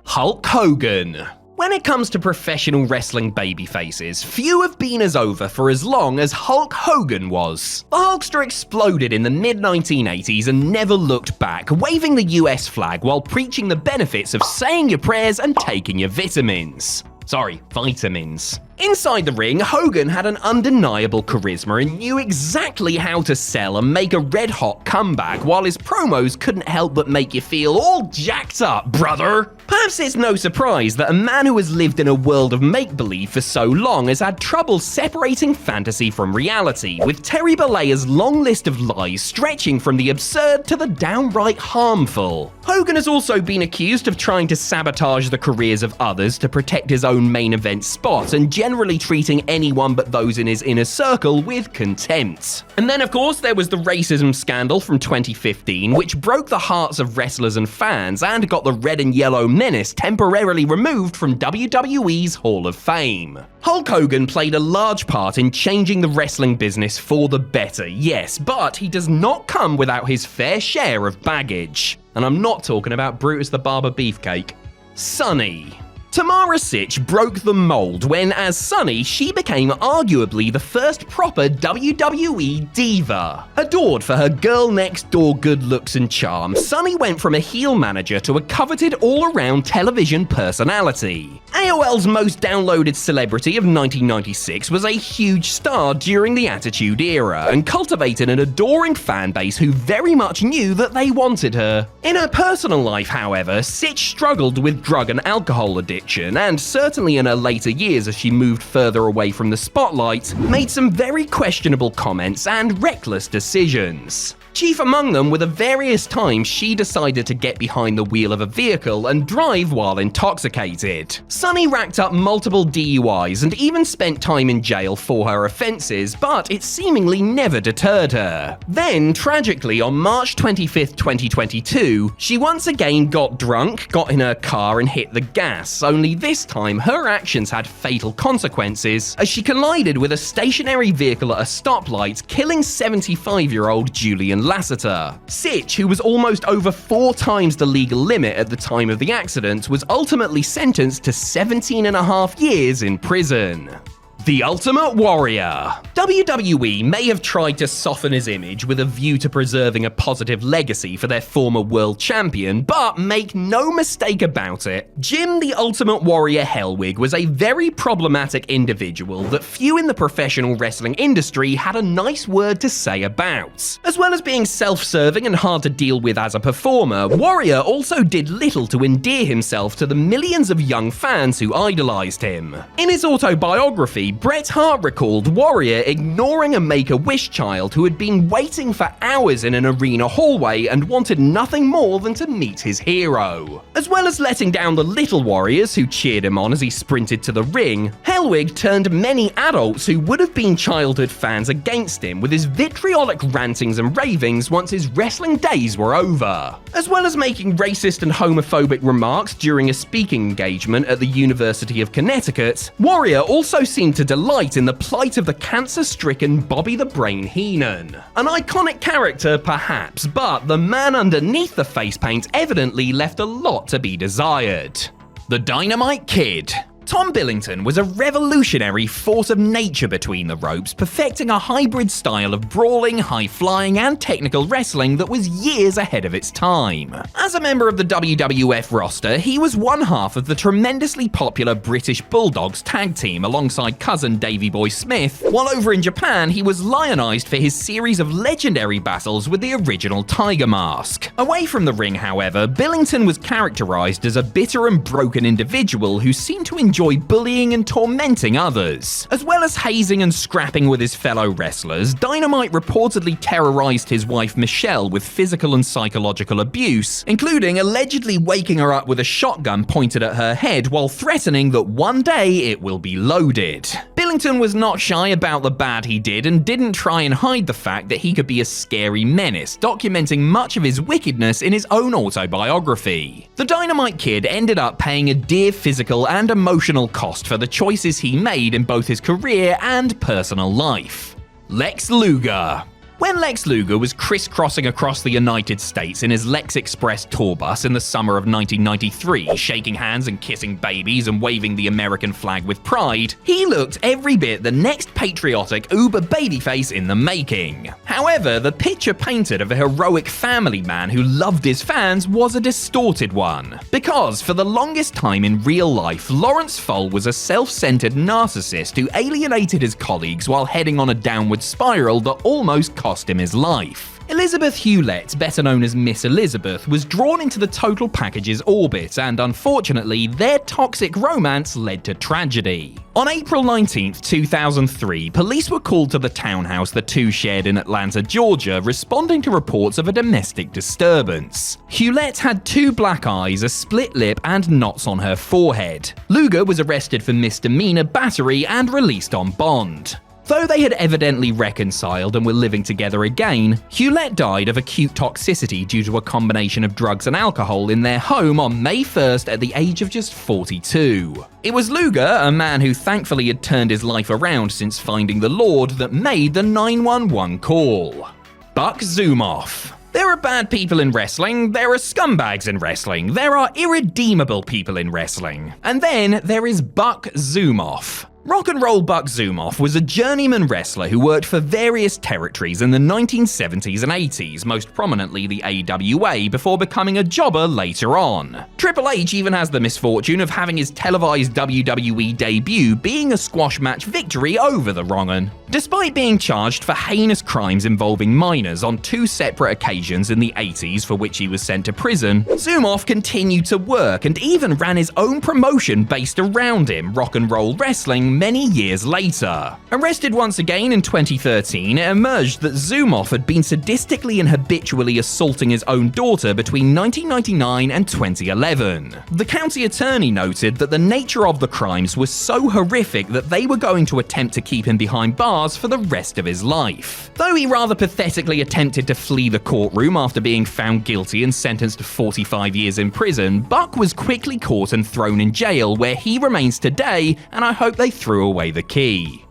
Hulk Hogan. When it comes to professional wrestling babyfaces, few have been as over for as long as Hulk Hogan was. The Hulkster exploded in the mid-1980s and never looked back, waving the US flag while preaching the benefits of saying your prayers and taking your vitamins. Sorry, vitamins. Inside the ring, Hogan had an undeniable charisma and knew exactly how to sell and make a red-hot comeback, while his promos couldn't help but make you feel all jacked up, brother. Perhaps it's no surprise that a man who has lived in a world of make-believe for so long has had trouble separating fantasy from reality, with Terry Bollea's long list of lies stretching from the absurd to the downright harmful. Hogan has also been accused of trying to sabotage the careers of others to protect his own main event spot, and generally treating anyone but those in his inner circle with contempt. And then, of course, there was the racism scandal from 2015, which broke the hearts of wrestlers and fans and got the red and yellow menace temporarily removed from WWE's Hall of Fame. Hulk Hogan played a large part in changing the wrestling business for the better, yes, but he does not come without his fair share of baggage. And I'm not talking about Brutus the Barber Beefcake. Sunny. Tamara Sitch broke the mold when, as Sunny, she became arguably the first proper WWE diva. Adored for her girl-next-door good looks and charm, Sunny went from a heel manager to a coveted all-around television personality. AOL's most downloaded celebrity of 1996 was a huge star during the Attitude Era and cultivated an adoring fan base who very much knew that they wanted her. In her personal life, however, Sitch struggled with drug and alcohol addiction, and certainly in her later years as she moved further away from the spotlight, made some very questionable comments and reckless decisions. Chief among them were the various times she decided to get behind the wheel of a vehicle and drive while intoxicated. Sunny racked up multiple DUIs and even spent time in jail for her offences, but it seemingly never deterred her. Then, tragically, on March 25th, 2022, she once again got drunk, got in her car and hit the gas, only this time her actions had fatal consequences as she collided with a stationary vehicle at a stoplight, killing 75-year-old Julian Lasseter. Sitch, who was almost over 4 times the legal limit at the time of the accident, was ultimately sentenced to 17.5 years in prison. The Ultimate Warrior. WWE may have tried to soften his image with a view to preserving a positive legacy for their former world champion, but make no mistake about it, Jim the Ultimate Warrior Hellwig was a very problematic individual that few in the professional wrestling industry had a nice word to say about. As well as being self-serving and hard to deal with as a performer, Warrior also did little to endear himself to the millions of young fans who idolized him. In his autobiography, Bret Hart recalled Warrior ignoring a Make-A-Wish child who had been waiting for hours in an arena hallway and wanted nothing more than to meet his hero. As well as letting down the little warriors who cheered him on as he sprinted to the ring, Hellwig turned many adults who would have been childhood fans against him with his vitriolic rantings and ravings once his wrestling days were over. As well as making racist and homophobic remarks during a speaking engagement at the University of Connecticut, Warrior also seemed to delight in the plight of the cancer-stricken Bobby the Brain Heenan. An iconic character, perhaps, but the man underneath the face paint evidently left a lot to be desired. The Dynamite Kid. Tom Billington was a revolutionary force of nature between the ropes, perfecting a hybrid style of brawling, high-flying, and technical wrestling that was years ahead of its time. As a member of the WWF roster, he was one half of the tremendously popular British Bulldogs tag team alongside cousin Davey Boy Smith, while over in Japan he was lionized for his series of legendary battles with the original Tiger Mask. Away from the ring, however, Billington was characterized as a bitter and broken individual who seemed to enjoy bullying and tormenting others. As well as hazing and scrapping with his fellow wrestlers, Dynamite reportedly terrorized his wife Michelle with physical and psychological abuse, including allegedly waking her up with a shotgun pointed at her head while threatening that one day it will be loaded. Billington was not shy about the bad he did and didn't try and hide the fact that he could be a scary menace, documenting much of his wickedness in his own autobiography. The Dynamite Kid ended up paying a dear physical and emotional cost for the choices he made in both his career and personal life. Lex Luger. When Lex Luger was crisscrossing across the United States in his Lex Express tour bus in the summer of 1993, shaking hands and kissing babies and waving the American flag with pride, he looked every bit the next patriotic uber babyface in the making. However, the picture painted of a heroic family man who loved his fans was a distorted one. Because for the longest time in real life, Lawrence Foal was a self-centered narcissist who alienated his colleagues while heading on a downward spiral that almost cost him his life. Elizabeth Hewlett, better known as Miss Elizabeth, was drawn into the Total Package's orbit, and unfortunately, their toxic romance led to tragedy. On April 19, 2003, police were called to the townhouse the two shared in Atlanta, Georgia, responding to reports of a domestic disturbance. Hewlett had 2 black eyes, a split lip, and knots on her forehead. Luger was arrested for misdemeanor battery and released on bond. Though they had evidently reconciled and were living together again, Hewlett died of acute toxicity due to a combination of drugs and alcohol in their home on May 1st at the age of just 42. It was Luger, a man who thankfully had turned his life around since finding the Lord, that made the 911 call. Buck Zumhofe. There are bad people in wrestling, there are scumbags in wrestling, there are irredeemable people in wrestling, and then there is Buck Zumhofe. Rock and Roll Buck Zumhofe was a journeyman wrestler who worked for various territories in the 1970s and 80s, most prominently the AWA, before becoming a jobber later on. Triple H even has the misfortune of having his televised WWE debut being a squash match victory over the wrong'un. Despite being charged for heinous crimes involving minors on 2 separate occasions in the 80s for which he was sent to prison, Zumhofe continued to work and even ran his own promotion based around him, Rock and Roll Wrestling, many years later. Arrested once again in 2013, it emerged that Zumhofe had been sadistically and habitually assaulting his own daughter between 1999 and 2011. The county attorney noted that the nature of the crimes was so horrific that they were going to attempt to keep him behind bars for the rest of his life. Though he rather pathetically attempted to flee the courtroom after being found guilty and sentenced to 45 years in prison, Buck was quickly caught and thrown in jail, where he remains today, and I hope they threw away the key.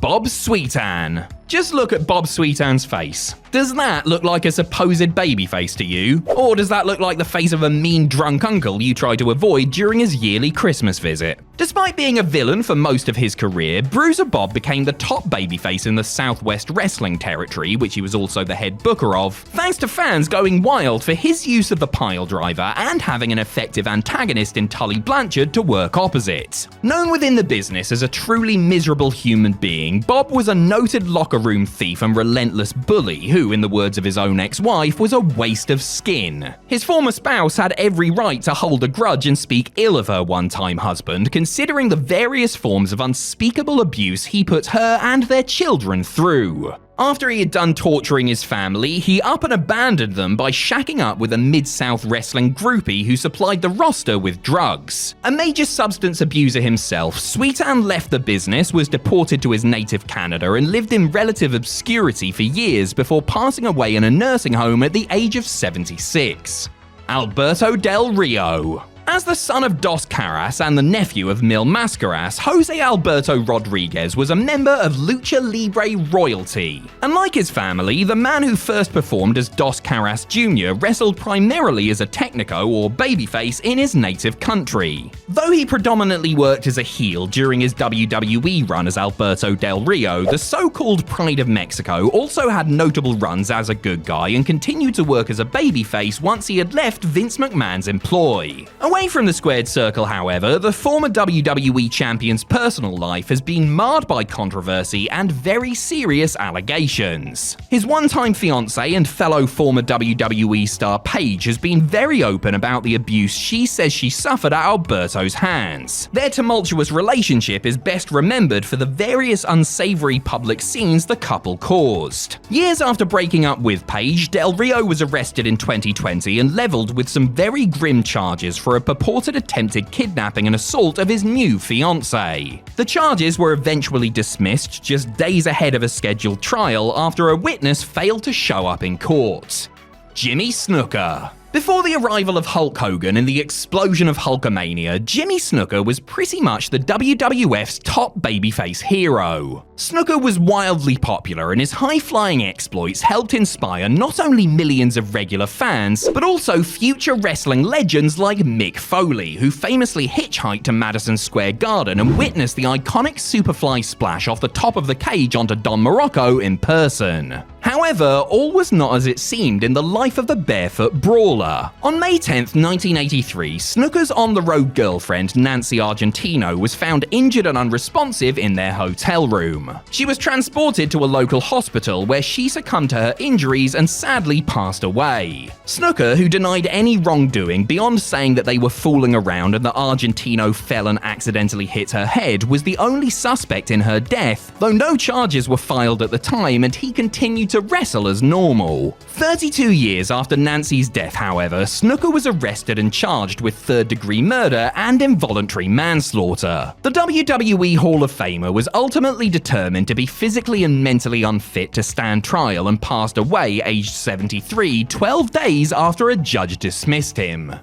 Bob Sweetan. Just look at Bob Sweetan's face. Does that look like a supposed babyface to you? Or does that look like the face of a mean drunk uncle you try to avoid during his yearly Christmas visit? Despite being a villain for most of his career, Bruiser Bob became the top babyface in the Southwest Wrestling territory, which he was also the head booker of, thanks to fans going wild for his use of the pile driver and having an effective antagonist in Tully Blanchard to work opposite. Known within the business as a truly miserable human being, Bob was a noted locker room thief and relentless bully who, in the words of his own ex-wife, was a waste of skin. His former spouse had every right to hold a grudge and speak ill of her one-time husband, considering the various forms of unspeakable abuse he put her and their children through. After he had done torturing his family, he up and abandoned them by shacking up with a Mid-South wrestling groupie who supplied the roster with drugs. A major substance abuser himself, Sweetan left the business, was deported to his native Canada, and lived in relative obscurity for years before passing away in a nursing home at the age of 76. Alberto Del Rio. As the son of Dos Caras and the nephew of Mil Mascaras, Jose Alberto Rodriguez was a member of Lucha Libre royalty. Unlike his family, the man who first performed as Dos Caras Jr. wrestled primarily as a technico or babyface in his native country. Though he predominantly worked as a heel during his WWE run as Alberto Del Rio, the so-called Pride of Mexico also had notable runs as a good guy and continued to work as a babyface once he had left Vince McMahon's employ. Away from the squared circle, however, the former WWE champion's personal life has been marred by controversy and very serious allegations. His one-time fiancée and fellow former WWE star Paige has been very open about the abuse she says she suffered at Alberto's hands. Their tumultuous relationship is best remembered for the various unsavory public scenes the couple caused. Years after breaking up with Paige, Del Rio was arrested in 2020 and leveled with some very grim charges for a purported attempted kidnapping and assault of his new fiancée. The charges were eventually dismissed just days ahead of a scheduled trial after a witness failed to show up in court. Jimmy Snuka. Before the arrival of Hulk Hogan and the explosion of Hulkamania, Jimmy Snuka was pretty much the WWF's top babyface hero. Snuka was wildly popular and his high-flying exploits helped inspire not only millions of regular fans, but also future wrestling legends like Mick Foley, who famously hitchhiked to Madison Square Garden and witnessed the iconic Superfly splash off the top of the cage onto Don Morocco in person. However, all was not as it seemed in the life of the barefoot brawler. On May 10th, 1983, Snuka's on-the-road girlfriend, Nancy Argentino, was found injured and unresponsive in their hotel room. She was transported to a local hospital where she succumbed to her injuries and sadly passed away. Snuka, who denied any wrongdoing beyond saying that they were fooling around and that Argentino fell and accidentally hit her head, was the only suspect in her death, though no charges were filed at the time and he continued to wrestle as normal. 32 years after Nancy's death, however, Snuka was arrested and charged with third-degree murder and involuntary manslaughter. The WWE Hall of Famer was ultimately determined to be physically and mentally unfit to stand trial and passed away aged 73, 12 days after a judge dismissed him.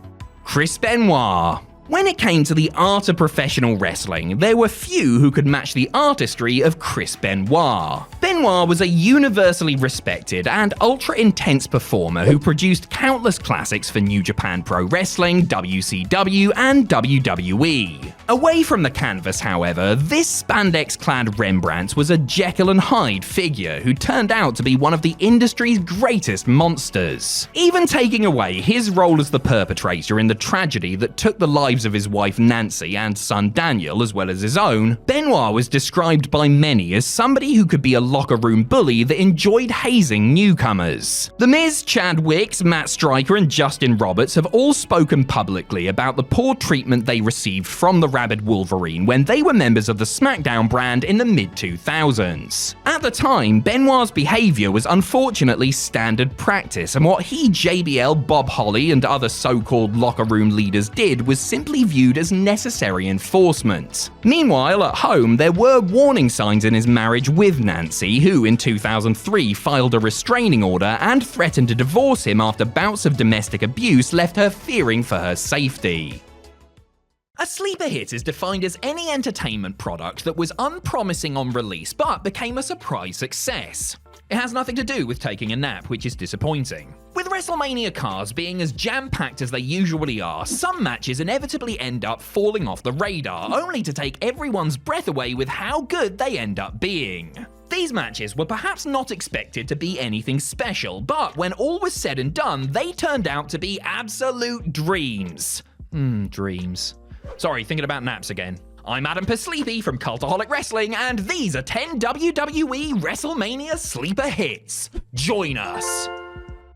Chris Benoit. When it came to the art of professional wrestling, there were few who could match the artistry of Chris Benoit. Benoit was a universally respected and ultra-intense performer who produced countless classics for New Japan Pro Wrestling, WCW, and WWE. Away from the canvas, however, this spandex-clad Rembrandt was a Jekyll and Hyde figure who turned out to be one of the industry's greatest monsters. Even taking away his role as the perpetrator in the tragedy that took the lives of his wife Nancy and son Daniel, as well as his own, Benoit was described by many as somebody who could be a locker room bully that enjoyed hazing newcomers. The Miz, Chad Wicks, Matt Striker, and Justin Roberts have all spoken publicly about the poor treatment they received from the Rabid Wolverine when they were members of the SmackDown brand in the mid-2000s. At the time, Benoit's behavior was unfortunately standard practice, and what he, JBL, Bob Holly, and other so-called locker room leaders did was simply viewed as necessary enforcement. Meanwhile, at home, there were warning signs in his marriage with Nancy, who in 2003 filed a restraining order and threatened to divorce him after bouts of domestic abuse left her fearing for her safety. A sleeper hit is defined as any entertainment product that was unpromising on release but became a surprise success. It has nothing to do with taking a nap, which is disappointing. With WrestleMania cards being as jam-packed as they usually are, some matches inevitably end up falling off the radar, only to take everyone's breath away with how good they end up being. These matches were perhaps not expected to be anything special, but when all was said and done, they turned out to be absolute dreams. Dreams. Sorry, thinking about naps again. I'm Adam Pasleepy from Cultaholic Wrestling, and these are 10 WWE WrestleMania sleeper hits. Join us!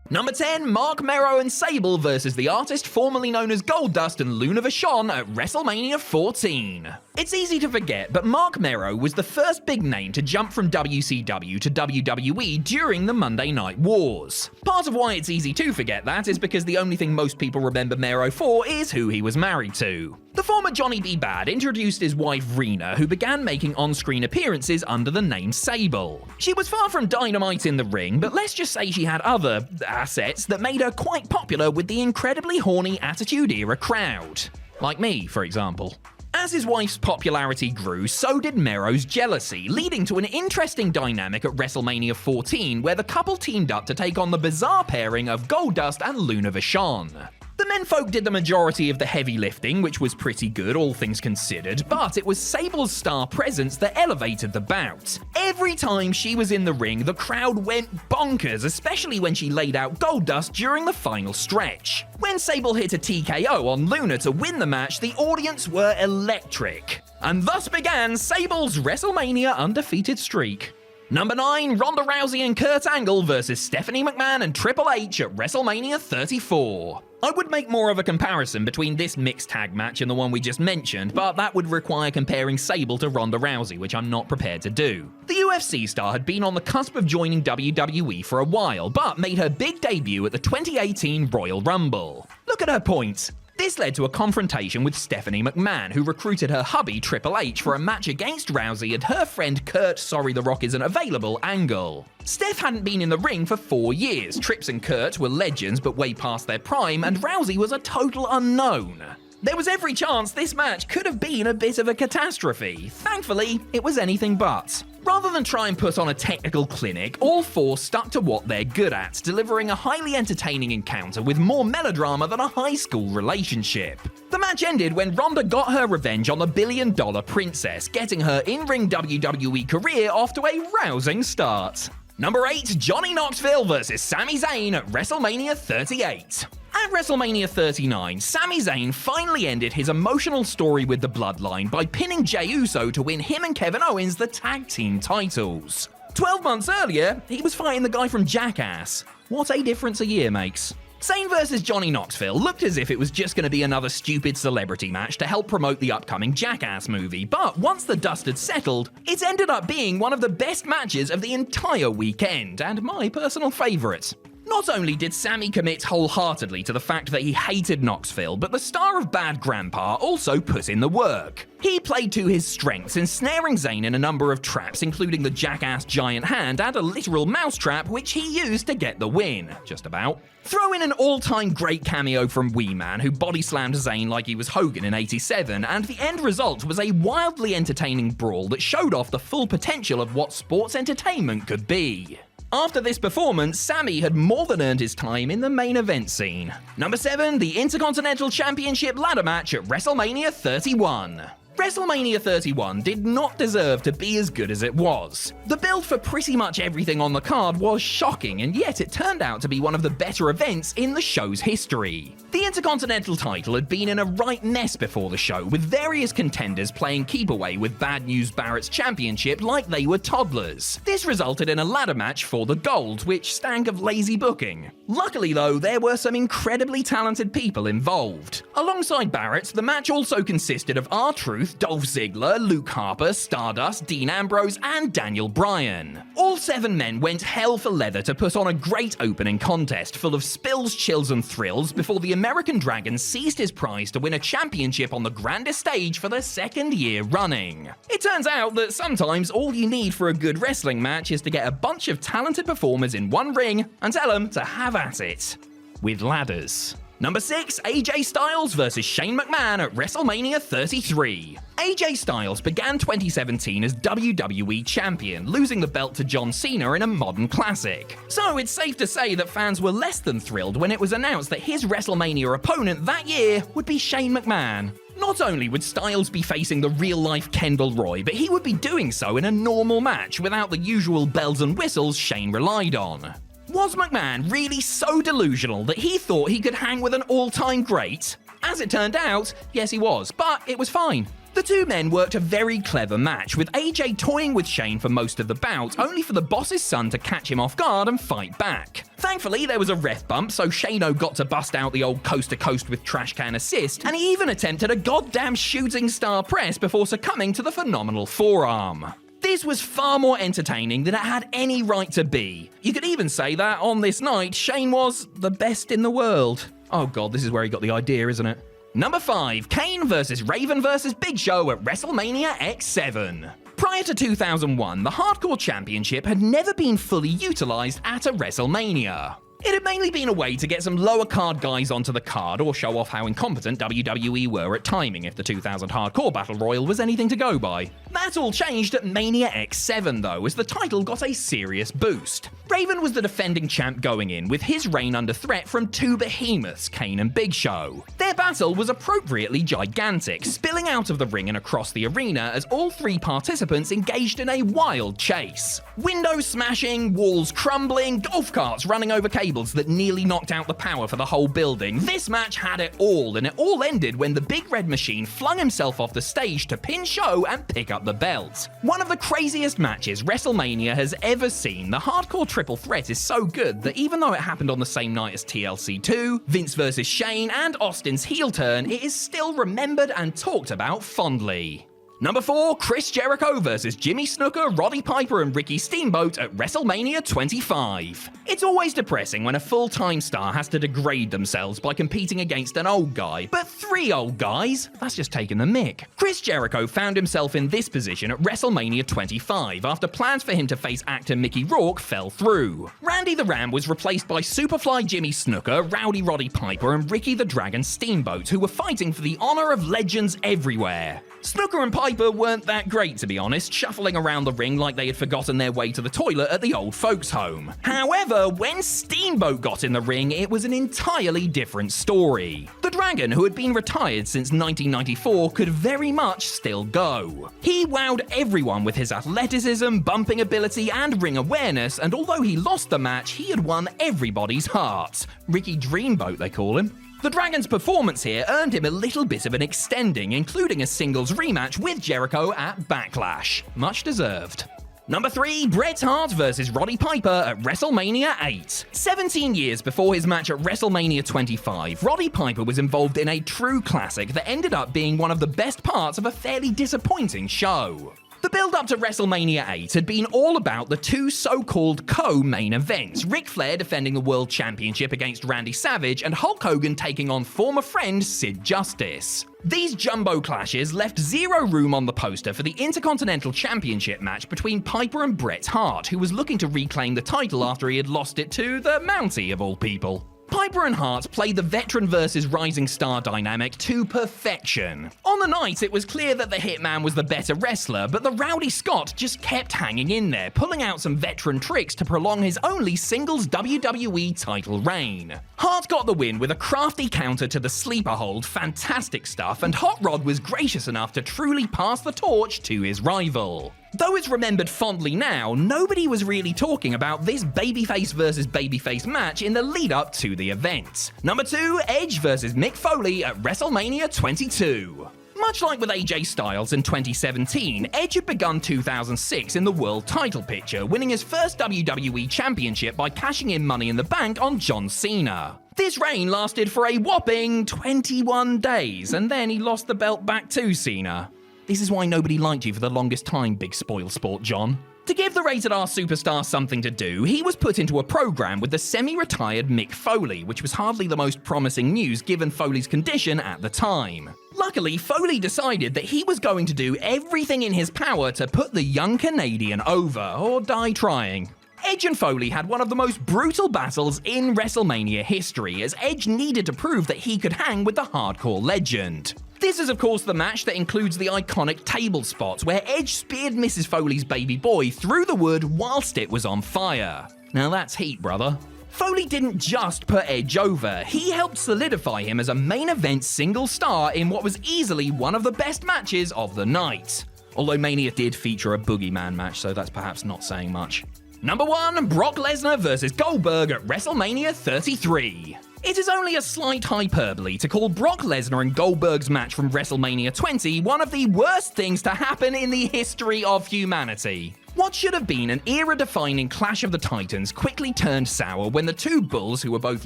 Number 10, Mark Mero and Sable versus the artist formerly known as Goldust and Luna Vachon at WrestleMania 14. It's easy to forget, but Mark Mero was the first big name to jump from WCW to WWE during the Monday Night Wars. Part of why it's easy to forget that is because the only thing most people remember Mero for is who he was married to. The former Johnny B. Bad introduced his wife Rena, who began making on-screen appearances under the name Sable. She was far from dynamite in the ring, but let's just say she had other assets that made her quite popular with the incredibly horny Attitude Era crowd. Like me, for example. As his wife's popularity grew, so did Mero's jealousy, leading to an interesting dynamic at WrestleMania 14 where the couple teamed up to take on the bizarre pairing of Goldust and Luna Vachon. The menfolk did the majority of the heavy lifting, which was pretty good, all things considered, but it was Sable's star presence that elevated the bout. Every time she was in the ring, the crowd went bonkers, especially when she laid out Goldust during the final stretch. When Sable hit a TKO on Luna to win the match, the audience were electric. And thus began Sable's WrestleMania undefeated streak. Number 9, Ronda Rousey and Kurt Angle versus Stephanie McMahon and Triple H at WrestleMania 34. I would make more of a comparison between this mixed tag match and the one we just mentioned, but that would require comparing Sable to Ronda Rousey, which I'm not prepared to do. The UFC star had been on the cusp of joining WWE for a while, but made her big debut at the 2018 Royal Rumble. Look at her points. This led to a confrontation with Stephanie McMahon, who recruited her hubby Triple H for a match against Rousey and her friend Kurt Sorry the Rock Isn't Available Angle. Steph hadn't been in the ring for 4 years. Trips and Kurt were legends but way past their prime, and Rousey was a total unknown. There was every chance this match could have been a bit of a catastrophe. Thankfully, it was anything but. Rather than try and put on a technical clinic, all four stuck to what they're good at, delivering a highly entertaining encounter with more melodrama than a high school relationship. The match ended when Ronda got her revenge on the billion-dollar princess, getting her in-ring WWE career off to a rousing start. Number 8, Johnny Knoxville vs. Sami Zayn at WrestleMania 38. At WrestleMania 39, Sami Zayn finally ended his emotional story with the Bloodline by pinning Jey Uso to win him and Kevin Owens the tag team titles. 12 months earlier, he was fighting the guy from Jackass. What a difference a year makes. Zayn vs. Johnny Knoxville looked as if it was just going to be another stupid celebrity match to help promote the upcoming Jackass movie, but once the dust had settled, it ended up being one of the best matches of the entire weekend, and my personal favourite. Not only did Sami commit wholeheartedly to the fact that he hated Knoxville, but the star of Bad Grandpa also put in the work. He played to his strengths, ensnaring Zayn in a number of traps, including the Jackass giant hand and a literal mousetrap, which he used to get the win. Just about. Throw in an all-time great cameo from Wee Man, who body-slammed Zayn like he was Hogan in '87, and the end result was a wildly entertaining brawl that showed off the full potential of what sports entertainment could be. After this performance, Sami had more than earned his time in the main event scene. Number 7, the Intercontinental Championship ladder match at WrestleMania 31. WrestleMania 31 did not deserve to be as good as it was. The build for pretty much everything on the card was shocking, and yet it turned out to be one of the better events in the show's history. The Intercontinental title had been in a right mess before the show, with various contenders playing keep away with Bad News Barrett's championship like they were toddlers. This resulted in a ladder match for the gold, which stank of lazy booking. Luckily though, there were some incredibly talented people involved. Alongside Barrett, the match also consisted of R-Truth, Dolph Ziggler, Luke Harper, Stardust, Dean Ambrose, and Daniel Bryan. All 7 men went hell for leather to put on a great opening contest full of spills, chills, and thrills before the American Dragon seized his prize to win a championship on the grandest stage for the 2nd year running. It turns out that sometimes all you need for a good wrestling match is to get a bunch of talented performers in one ring and tell them to have at it. With ladders. Number 6, AJ Styles vs. Shane McMahon at WrestleMania 33. AJ Styles began 2017 as WWE Champion, losing the belt to John Cena in a modern classic. So it's safe to say that fans were less than thrilled when it was announced that his WrestleMania opponent that year would be Shane McMahon. Not only would Styles be facing the real-life Kendall Roy, but he would be doing so in a normal match without the usual bells and whistles Shane relied on. Was McMahon really so delusional that he thought he could hang with an all-time great? As it turned out, yes he was, but it was fine. The two men worked a very clever match, with AJ toying with Shane for most of the bout, only for the boss's son to catch him off guard and fight back. Thankfully, there was a ref bump, so Shane-O got to bust out the old coast-to-coast with trash can assist, and he even attempted a goddamn shooting star press before succumbing to the phenomenal forearm. This was far more entertaining than it had any right to be. You could even say that on this night, Shane was the best in the world. Oh god, this is where he got the idea, isn't it? Number 5, Kane vs. Raven vs. Big Show at WrestleMania X7. Prior to 2001, the Hardcore Championship had never been fully utilized at a WrestleMania. It had mainly been a way to get some lower card guys onto the card or show off how incompetent WWE were at timing if the 2000 Hardcore Battle Royal was anything to go by. That all changed at Mania X7 though, as the title got a serious boost. Raven was the defending champ going in, with his reign under threat from two behemoths, Kane and Big Show. Their battle was appropriately gigantic, spilling out of the ring and across the arena as all three participants engaged in a wild chase. Windows smashing, walls crumbling, golf carts running over cables that nearly knocked out the power for the whole building. This match had it all, and it all ended when the Big Red Machine flung himself off the stage to pin Show and pick up the belt. One of the craziest matches WrestleMania has ever seen. The Hardcore Triple Threat is so good that even though it happened on the same night as TLC 2, Vince vs. Shane, and Austin's heel turn, it is still remembered and talked about fondly. Number 4, Chris Jericho vs. Jimmy Snuka, Roddy Piper, and Ricky Steamboat at WrestleMania 25. It's always depressing when a full-time star has to degrade themselves by competing against an old guy, but 3 old guys? That's just taking the mick. Chris Jericho found himself in this position at WrestleMania 25 after plans for him to face actor Mickey Rourke fell through. Randy the Ram was replaced by Superfly Jimmy Snuka, Rowdy Roddy Piper, and Ricky the Dragon Steamboat, who were fighting for the honor of legends everywhere. Snuka and Piper weren't that great, to be honest, shuffling around the ring like they had forgotten their way to the toilet at the old folks' home. However, when Steamboat got in the ring, it was an entirely different story. The Dragon, who had been retired since 1994, could very much still go. He wowed everyone with his athleticism, bumping ability, and ring awareness, and although he lost the match, he had won everybody's hearts. Ricky Dreamboat, they call him. The Dragon's performance here earned him a little bit of an extending, including a singles rematch with Jericho at Backlash. Much deserved. Number 3, Bret Hart vs. Roddy Piper at WrestleMania 8. 17 years before his match at WrestleMania 25, Roddy Piper was involved in a true classic that ended up being one of the best parts of a fairly disappointing show. The build-up to WrestleMania 8 had been all about the two so-called co-main events, Ric Flair defending the World Championship against Randy Savage and Hulk Hogan taking on former friend Sid Justice. These jumbo clashes left zero room on the poster for the Intercontinental Championship match between Piper and Bret Hart, who was looking to reclaim the title after he had lost it to the Mountie of all people. Piper and Hart played the veteran versus rising star dynamic to perfection. On the night, it was clear that the Hitman was the better wrestler, but the Rowdy Scott just kept hanging in there, pulling out some veteran tricks to prolong his only singles WWE title reign. Hart got the win with a crafty counter to the sleeper hold, fantastic stuff, and Hot Rod was gracious enough to truly pass the torch to his rival. Though it's remembered fondly now, nobody was really talking about this babyface versus babyface match in the lead up to the event. Number 2, Edge versus Mick Foley at WrestleMania 22. Much like with AJ Styles in 2017, Edge had begun 2006 in the world title picture, winning his first WWE Championship by cashing in Money in the Bank on John Cena. This reign lasted for a whopping 21 days, and then he lost the belt back to Cena. This is why nobody liked you for the longest time, big spoil sport John. To give the Rated R superstar something to do, he was put into a program with the semi-retired Mick Foley, which was hardly the most promising news given Foley's condition at the time. Luckily, Foley decided that he was going to do everything in his power to put the young Canadian over, or die trying. Edge and Foley had one of the most brutal battles in WrestleMania history, as Edge needed to prove that he could hang with the hardcore legend. This is of course the match that includes the iconic table spot where Edge speared Mrs. Foley's baby boy through the wood whilst it was on fire. Now that's heat, brother. Foley didn't just put Edge over, he helped solidify him as a main event single star in what was easily one of the best matches of the night. Although Mania did feature a boogeyman match, so that's perhaps not saying much. Number 1, Brock Lesnar vs. Goldberg at WrestleMania 33. It is only a slight hyperbole to call Brock Lesnar and Goldberg's match from WrestleMania 20 one of the worst things to happen in the history of humanity. What should have been an era-defining Clash of the Titans quickly turned sour when the two bulls, who were both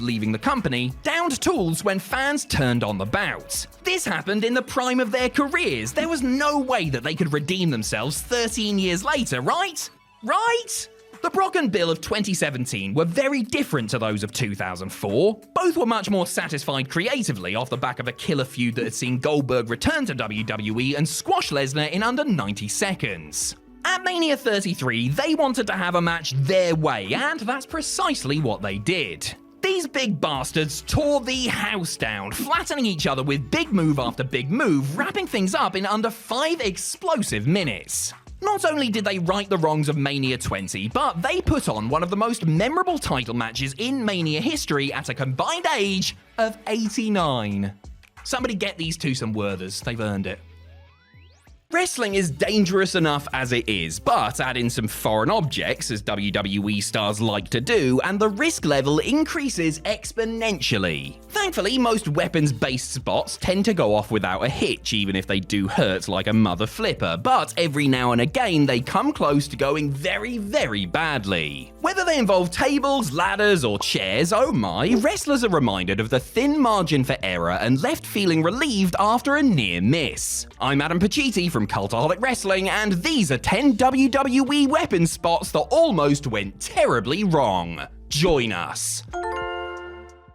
leaving the company, downed tools when fans turned on the bout. This happened in the prime of their careers. There was no way that they could redeem themselves 13 years later, right? Right? The Brock and Bill of 2017 were very different to those of 2004. Both were much more satisfied creatively off the back of a killer feud that had seen Goldberg return to WWE and squash Lesnar in under 90 seconds. At Mania 33, they wanted to have a match their way, and that's precisely what they did. These big bastards tore the house down, flattening each other with big move after big move, wrapping things up in under 5 explosive minutes. Not only did they right the wrongs of Mania 20, but they put on one of the most memorable title matches in Mania history at a combined age of 89. Somebody get these two some Werthers, they've earned it. Wrestling is dangerous enough as it is, but add in some foreign objects, as WWE stars like to do, and the risk level increases exponentially. Thankfully, most weapons-based spots tend to go off without a hitch, even if they do hurt like a mother flipper, but every now and again they come close to going very, very badly. Whether they involve tables, ladders, or chairs, oh my, wrestlers are reminded of the thin margin for error and left feeling relieved after a near miss. I'm Adam Pacitti from Cultaholic Wrestling, and these are 10 WWE weapon spots that almost went terribly wrong. Join us.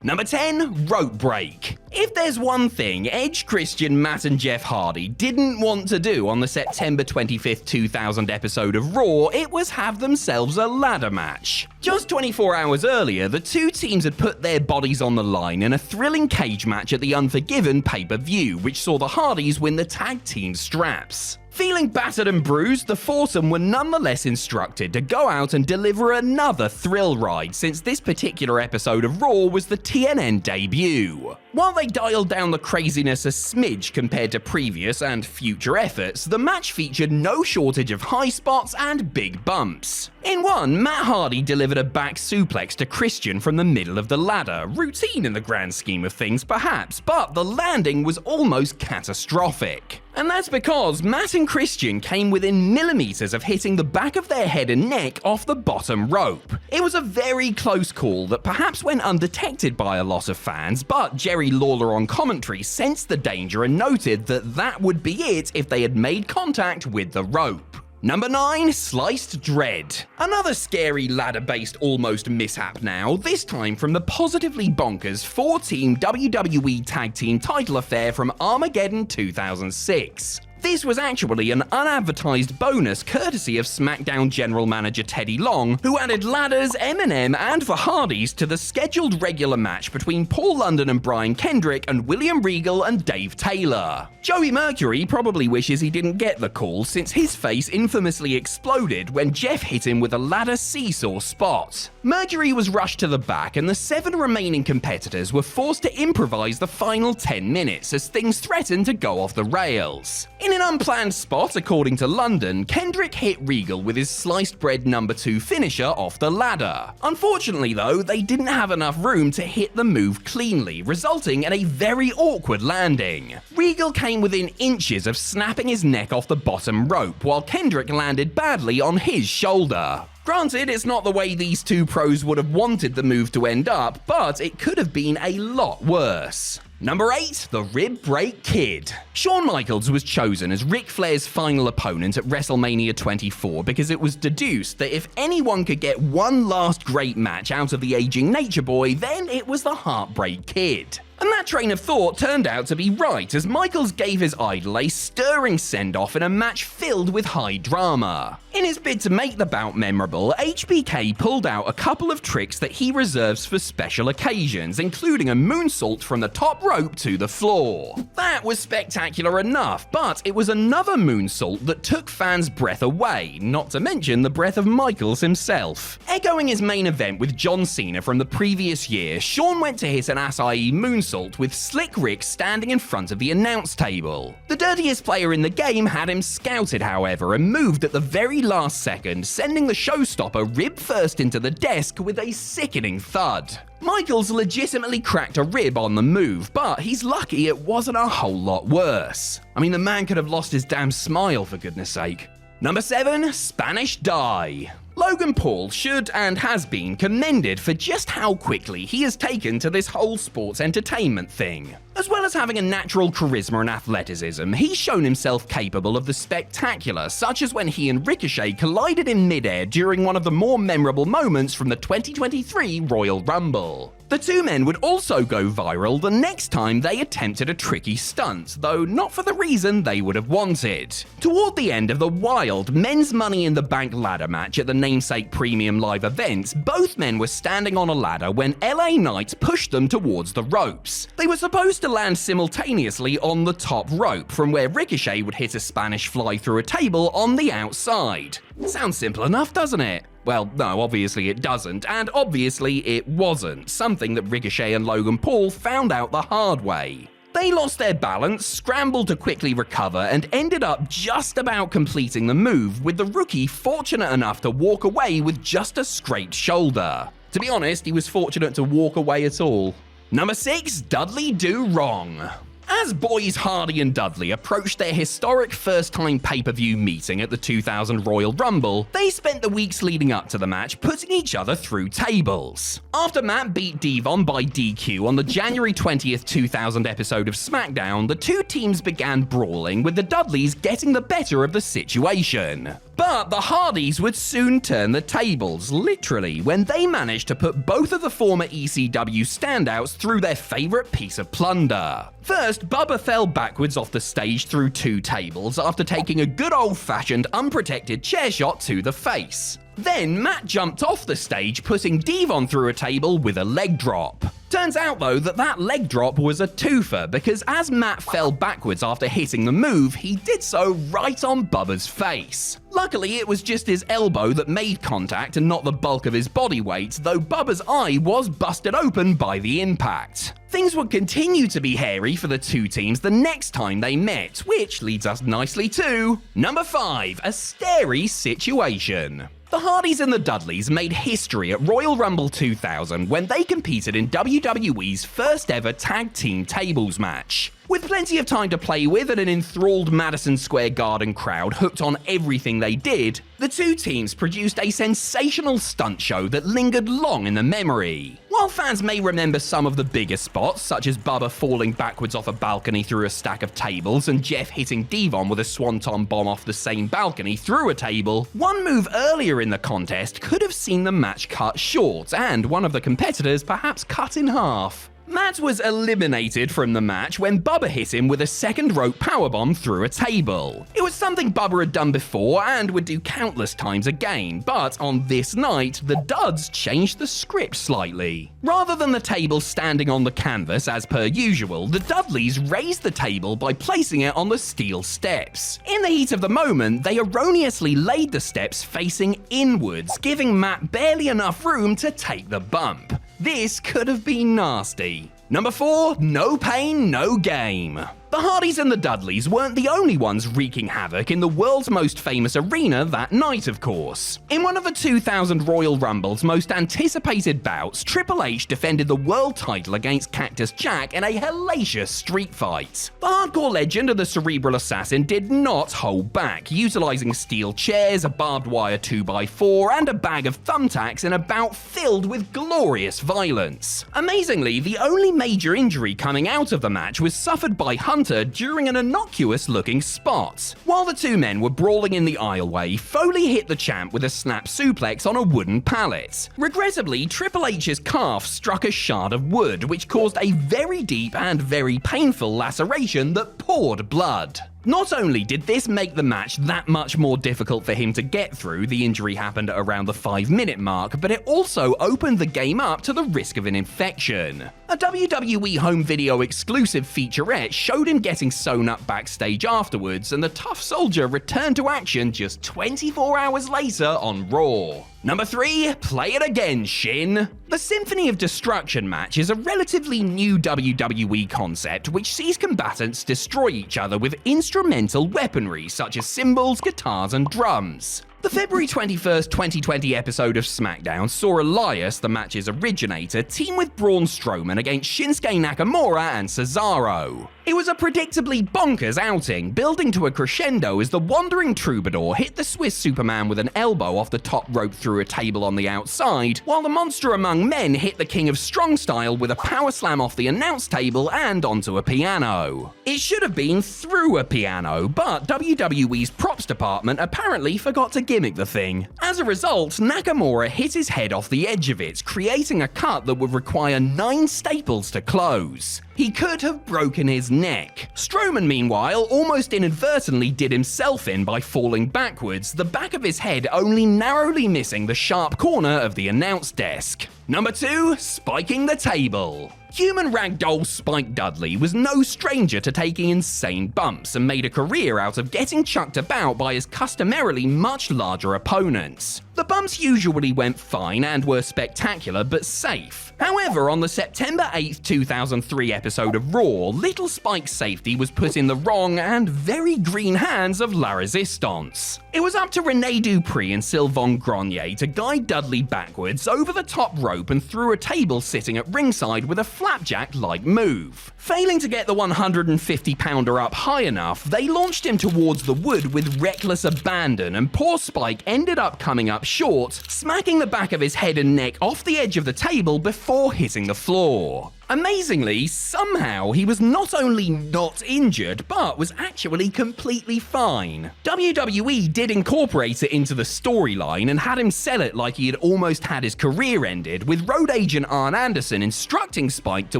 Number 10, rope break. If there's one thing Edge, Christian, Matt and Jeff Hardy didn't want to do on the September 25th, 2000 episode of Raw, it was have themselves a ladder match. Just 24 hours earlier, the two teams had put their bodies on the line in a thrilling cage match at the Unforgiven pay-per-view, which saw the Hardys win the tag team straps. Feeling battered and bruised, the foursome were nonetheless instructed to go out and deliver another thrill ride, since this particular episode of Raw was the TNN debut. While they dialed down the craziness a smidge compared to previous and future efforts, the match featured no shortage of high spots and big bumps. In one, Matt Hardy delivered a back suplex to Christian from the middle of the ladder, routine in the grand scheme of things perhaps, but the landing was almost catastrophic. And that's because Matt and Christian came within millimeters of hitting the back of their head and neck off the bottom rope. It was a very close call that perhaps went undetected by a lot of fans, but Jerry Lawler on commentary sensed the danger and noted that that would be it if they had made contact with the rope. Number 9, Sliced Dread. Another scary ladder-based almost mishap now, this time from the positively bonkers 4-team WWE Tag Team title affair from Armageddon 2006. This was actually an unadvertised bonus courtesy of SmackDown General Manager Teddy Long, who added ladders, M&M, and the Hardys to the scheduled regular match between Paul London and Brian Kendrick and William Regal and Dave Taylor. Joey Mercury probably wishes he didn't get the call, since his face infamously exploded when Jeff hit him with a ladder seesaw spot. Mercury was rushed to the back, and the 7 remaining competitors were forced to improvise the final 10 minutes as things threatened to go off the rails. In an unplanned spot, according to London, Kendrick hit Regal with his sliced bread number 2 finisher off the ladder. Unfortunately though, they didn't have enough room to hit the move cleanly, resulting in a very awkward landing. Regal came within inches of snapping his neck off the bottom rope, while Kendrick landed badly on his shoulder. Granted, it's not the way these two pros would have wanted the move to end up, but it could have been a lot worse. Number 8, the Rib Break Kid. Shawn Michaels was chosen as Ric Flair's final opponent at WrestleMania 24 because it was deduced that if anyone could get one last great match out of the aging Nature Boy, then it was the Heartbreak Kid. And that train of thought turned out to be right, as Michaels gave his idol a stirring send-off in a match filled with high drama. In his bid to make the bout memorable, HBK pulled out a couple of tricks that he reserves for special occasions, including a moonsault from the top rope to the floor. That was spectacular enough, but it was another moonsault that took fans' breath away, not to mention the breath of Michaels himself. Echoing his main event with John Cena from the previous year, Shawn went to hit an Acai moonsault with Slick Rick standing in front of the announce table. The dirtiest player in the game had him scouted, however, and moved at the very last second, sending the showstopper rib first into the desk with a sickening thud. Michaels legitimately cracked a rib on the move, but he's lucky it wasn't a whole lot worse. I mean, the man could have lost his damn smile, for goodness sake. Number 7, Spanish Die. Logan Paul should and has been commended for just how quickly he has taken to this whole sports entertainment thing. As well as having a natural charisma and athleticism, he's shown himself capable of the spectacular, such as when he and Ricochet collided in midair during one of the more memorable moments from the 2023 Royal Rumble. The two men would also go viral the next time they attempted a tricky stunt, though not for the reason they would have wanted. Toward the end of the wild men's Money in the Bank ladder match at the namesake premium live events, both men were standing on a ladder when LA Knight pushed them towards the ropes. They were supposed to land simultaneously on the top rope, from where Ricochet would hit a Spanish fly through a table on the outside. Sounds simple enough, doesn't it? Well, no, obviously it doesn't, and obviously it wasn't, something that Ricochet and Logan Paul found out the hard way. They lost their balance, scrambled to quickly recover, and ended up just about completing the move, with the rookie fortunate enough to walk away with just a scraped shoulder. To be honest, he was fortunate to walk away at all. Number 6, Dudley Do Wrong. As boys Hardy and Dudley approached their historic first-time pay-per-view meeting at the 2000 Royal Rumble, they spent the weeks leading up to the match putting each other through tables. After Matt beat Devon by DQ on the January 20th, 2000 episode of SmackDown, the two teams began brawling, with the Dudleys getting the better of the situation. But the Hardys would soon turn the tables, literally, when they managed to put both of the former ECW standouts through their favorite piece of plunder. First, Bubba fell backwards off the stage through two tables after taking a good old-fashioned unprotected chair shot to the face. Then Matt jumped off the stage, putting Devon through a table with a leg drop. Turns out though that leg drop was a twofer, because as Matt fell backwards after hitting the move, he did so right on Bubba's face. Luckily it was just his elbow that made contact and not the bulk of his body weight, though Bubba's eye was busted open by the impact. Things would continue to be hairy for the two teams the next time they met, which leads us nicely to number 5, a scary situation. The Hardys and the Dudleys made history at Royal Rumble 2000 when they competed in WWE's first ever tag team tables match. With plenty of time to play with and an enthralled Madison Square Garden crowd hooked on everything they did, the two teams produced a sensational stunt show that lingered long in the memory. While fans may remember some of the bigger spots, such as Bubba falling backwards off a balcony through a stack of tables and Jeff hitting Devon with a swanton bomb off the same balcony through a table, one move earlier in the contest could have seen the match cut short and one of the competitors perhaps cut in half. Matt was eliminated from the match when Bubba hit him with a second rope powerbomb through a table. It was something Bubba had done before and would do countless times again, but on this night, the Duds changed the script slightly. Rather than the table standing on the canvas as per usual, the Dudleys raised the table by placing it on the steel steps. In the heat of the moment, they erroneously laid the steps facing inwards, giving Matt barely enough room to take the bump. This could have been nasty. Number 4, no pain, no game. The Hardys and the Dudleys weren't the only ones wreaking havoc in the world's most famous arena that night, of course. In one of the 2000 Royal Rumble's most anticipated bouts, Triple H defended the world title against Cactus Jack in a hellacious street fight. The hardcore legend of the Cerebral Assassin did not hold back, utilizing steel chairs, a barbed wire 2x4, and a bag of thumbtacks in a bout filled with glorious violence. Amazingly, the only major injury coming out of the match was suffered by Hunter during an innocuous-looking spot. While the two men were brawling in the aisleway, Foley hit the champ with a snap suplex on a wooden pallet. Regrettably, Triple H's calf struck a shard of wood, which caused a very deep and very painful laceration that poured blood. Not only did this make the match that much more difficult for him to get through, the injury happened at around the 5-minute mark, but it also opened the game up to the risk of an infection. A WWE home video exclusive featurette showed him getting sewn up backstage afterwards, and the tough soldier returned to action just 24 hours later on Raw. Number 3, play it again, Shin. The Symphony of Destruction match is a relatively new WWE concept which sees combatants destroy each other with instrumental weaponry such as cymbals, guitars, and drums. The The February 21st, 2020 episode of SmackDown saw Elias, the match's originator, team with Braun Strowman against Shinsuke Nakamura and Cesaro. It was a predictably bonkers outing, building to a crescendo as the wandering troubadour hit the Swiss Superman with an elbow off the top rope through a table on the outside, while the monster among men hit the King of Strong Style with a power slam off the announce table and onto a piano. It should have been through a piano, but WWE's props department apparently forgot to gimmick the thing. As a result, Nakamura hit his head off the edge of it, creating a cut that would require 9 staples to close. He could have broken his neck. Strowman, meanwhile, almost inadvertently did himself in by falling backwards, the back of his head only narrowly missing the sharp corner of the announce desk. Number 2, spiking the table. Human ragdoll Spike Dudley was no stranger to taking insane bumps and made a career out of getting chucked about by his customarily much larger opponents. The bumps usually went fine and were spectacular but safe. However, on the September 8, 2003 episode of Raw, little Spike's safety was put in the wrong and very green hands of La Resistance. It was up to Rene Dupree and Sylvain Grenier to guide Dudley backwards over the top rope and through a table sitting at ringside with a flapjack-like move. Failing to get the 150-pounder up high enough, they launched him towards the wood with reckless abandon, and poor Spike ended up coming up short, smacking the back of his head and neck off the edge of the table before hitting the floor. Amazingly, somehow he was not only not injured, but was actually completely fine. WWE did incorporate it into the storyline and had him sell it like he had almost had his career ended, with road agent Arn Anderson instructing Spike to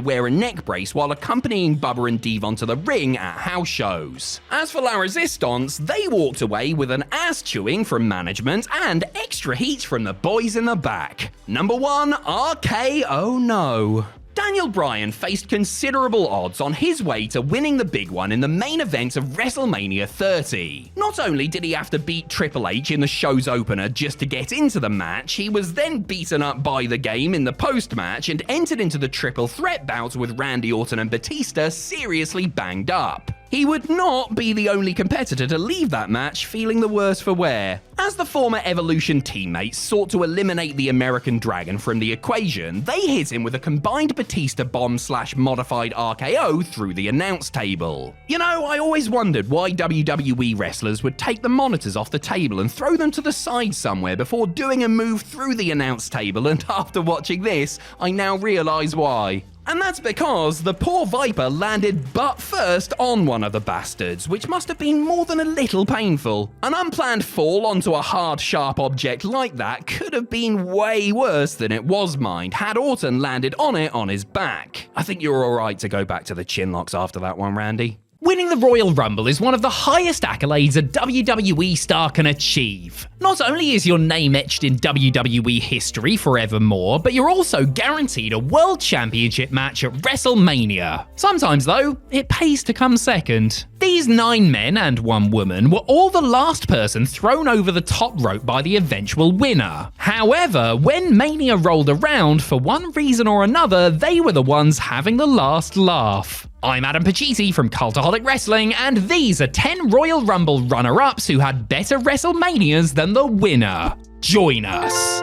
wear a neck brace while accompanying Bubba and Devon to the ring at house shows. As for La Resistance, they walked away with an ass chewing from management and extra heat from the boys in the back. Number 1, RKO no. Daniel Bryan faced considerable odds on his way to winning the big one in the main event of WrestleMania 30. Not only did he have to beat Triple H in the show's opener just to get into the match, he was then beaten up by the game in the post-match and entered into the triple threat bout with Randy Orton and Batista seriously banged up. He would not be the only competitor to leave that match feeling the worse for wear. As the former Evolution teammates sought to eliminate the American Dragon from the equation, they hit him with a combined Batista bomb/modified RKO through the announce table. You know, I always wondered why WWE wrestlers would take the monitors off the table and throw them to the side somewhere before doing a move through the announce table, and after watching this, I now realize why. And that's because the poor Viper landed butt first on one of the bastards, which must have been more than a little painful. An unplanned fall onto a hard, sharp object like that could have been way worse than it was mined had Orton landed on it on his back. I think you're alright to go back to the chin locks after that one, Randy. Winning the Royal Rumble is one of the highest accolades a WWE star can achieve. Not only is your name etched in WWE history forevermore, but you're also guaranteed a World Championship match at WrestleMania. Sometimes, though, it pays to come second. These 9 men and 1 woman were all the last person thrown over the top rope by the eventual winner. However, when Mania rolled around, for one reason or another, they were the ones having the last laugh. I'm Adam Pacitti from Cultaholic Wrestling, and these are 10 Royal Rumble runner-ups who had better WrestleManias than the winner. Join us.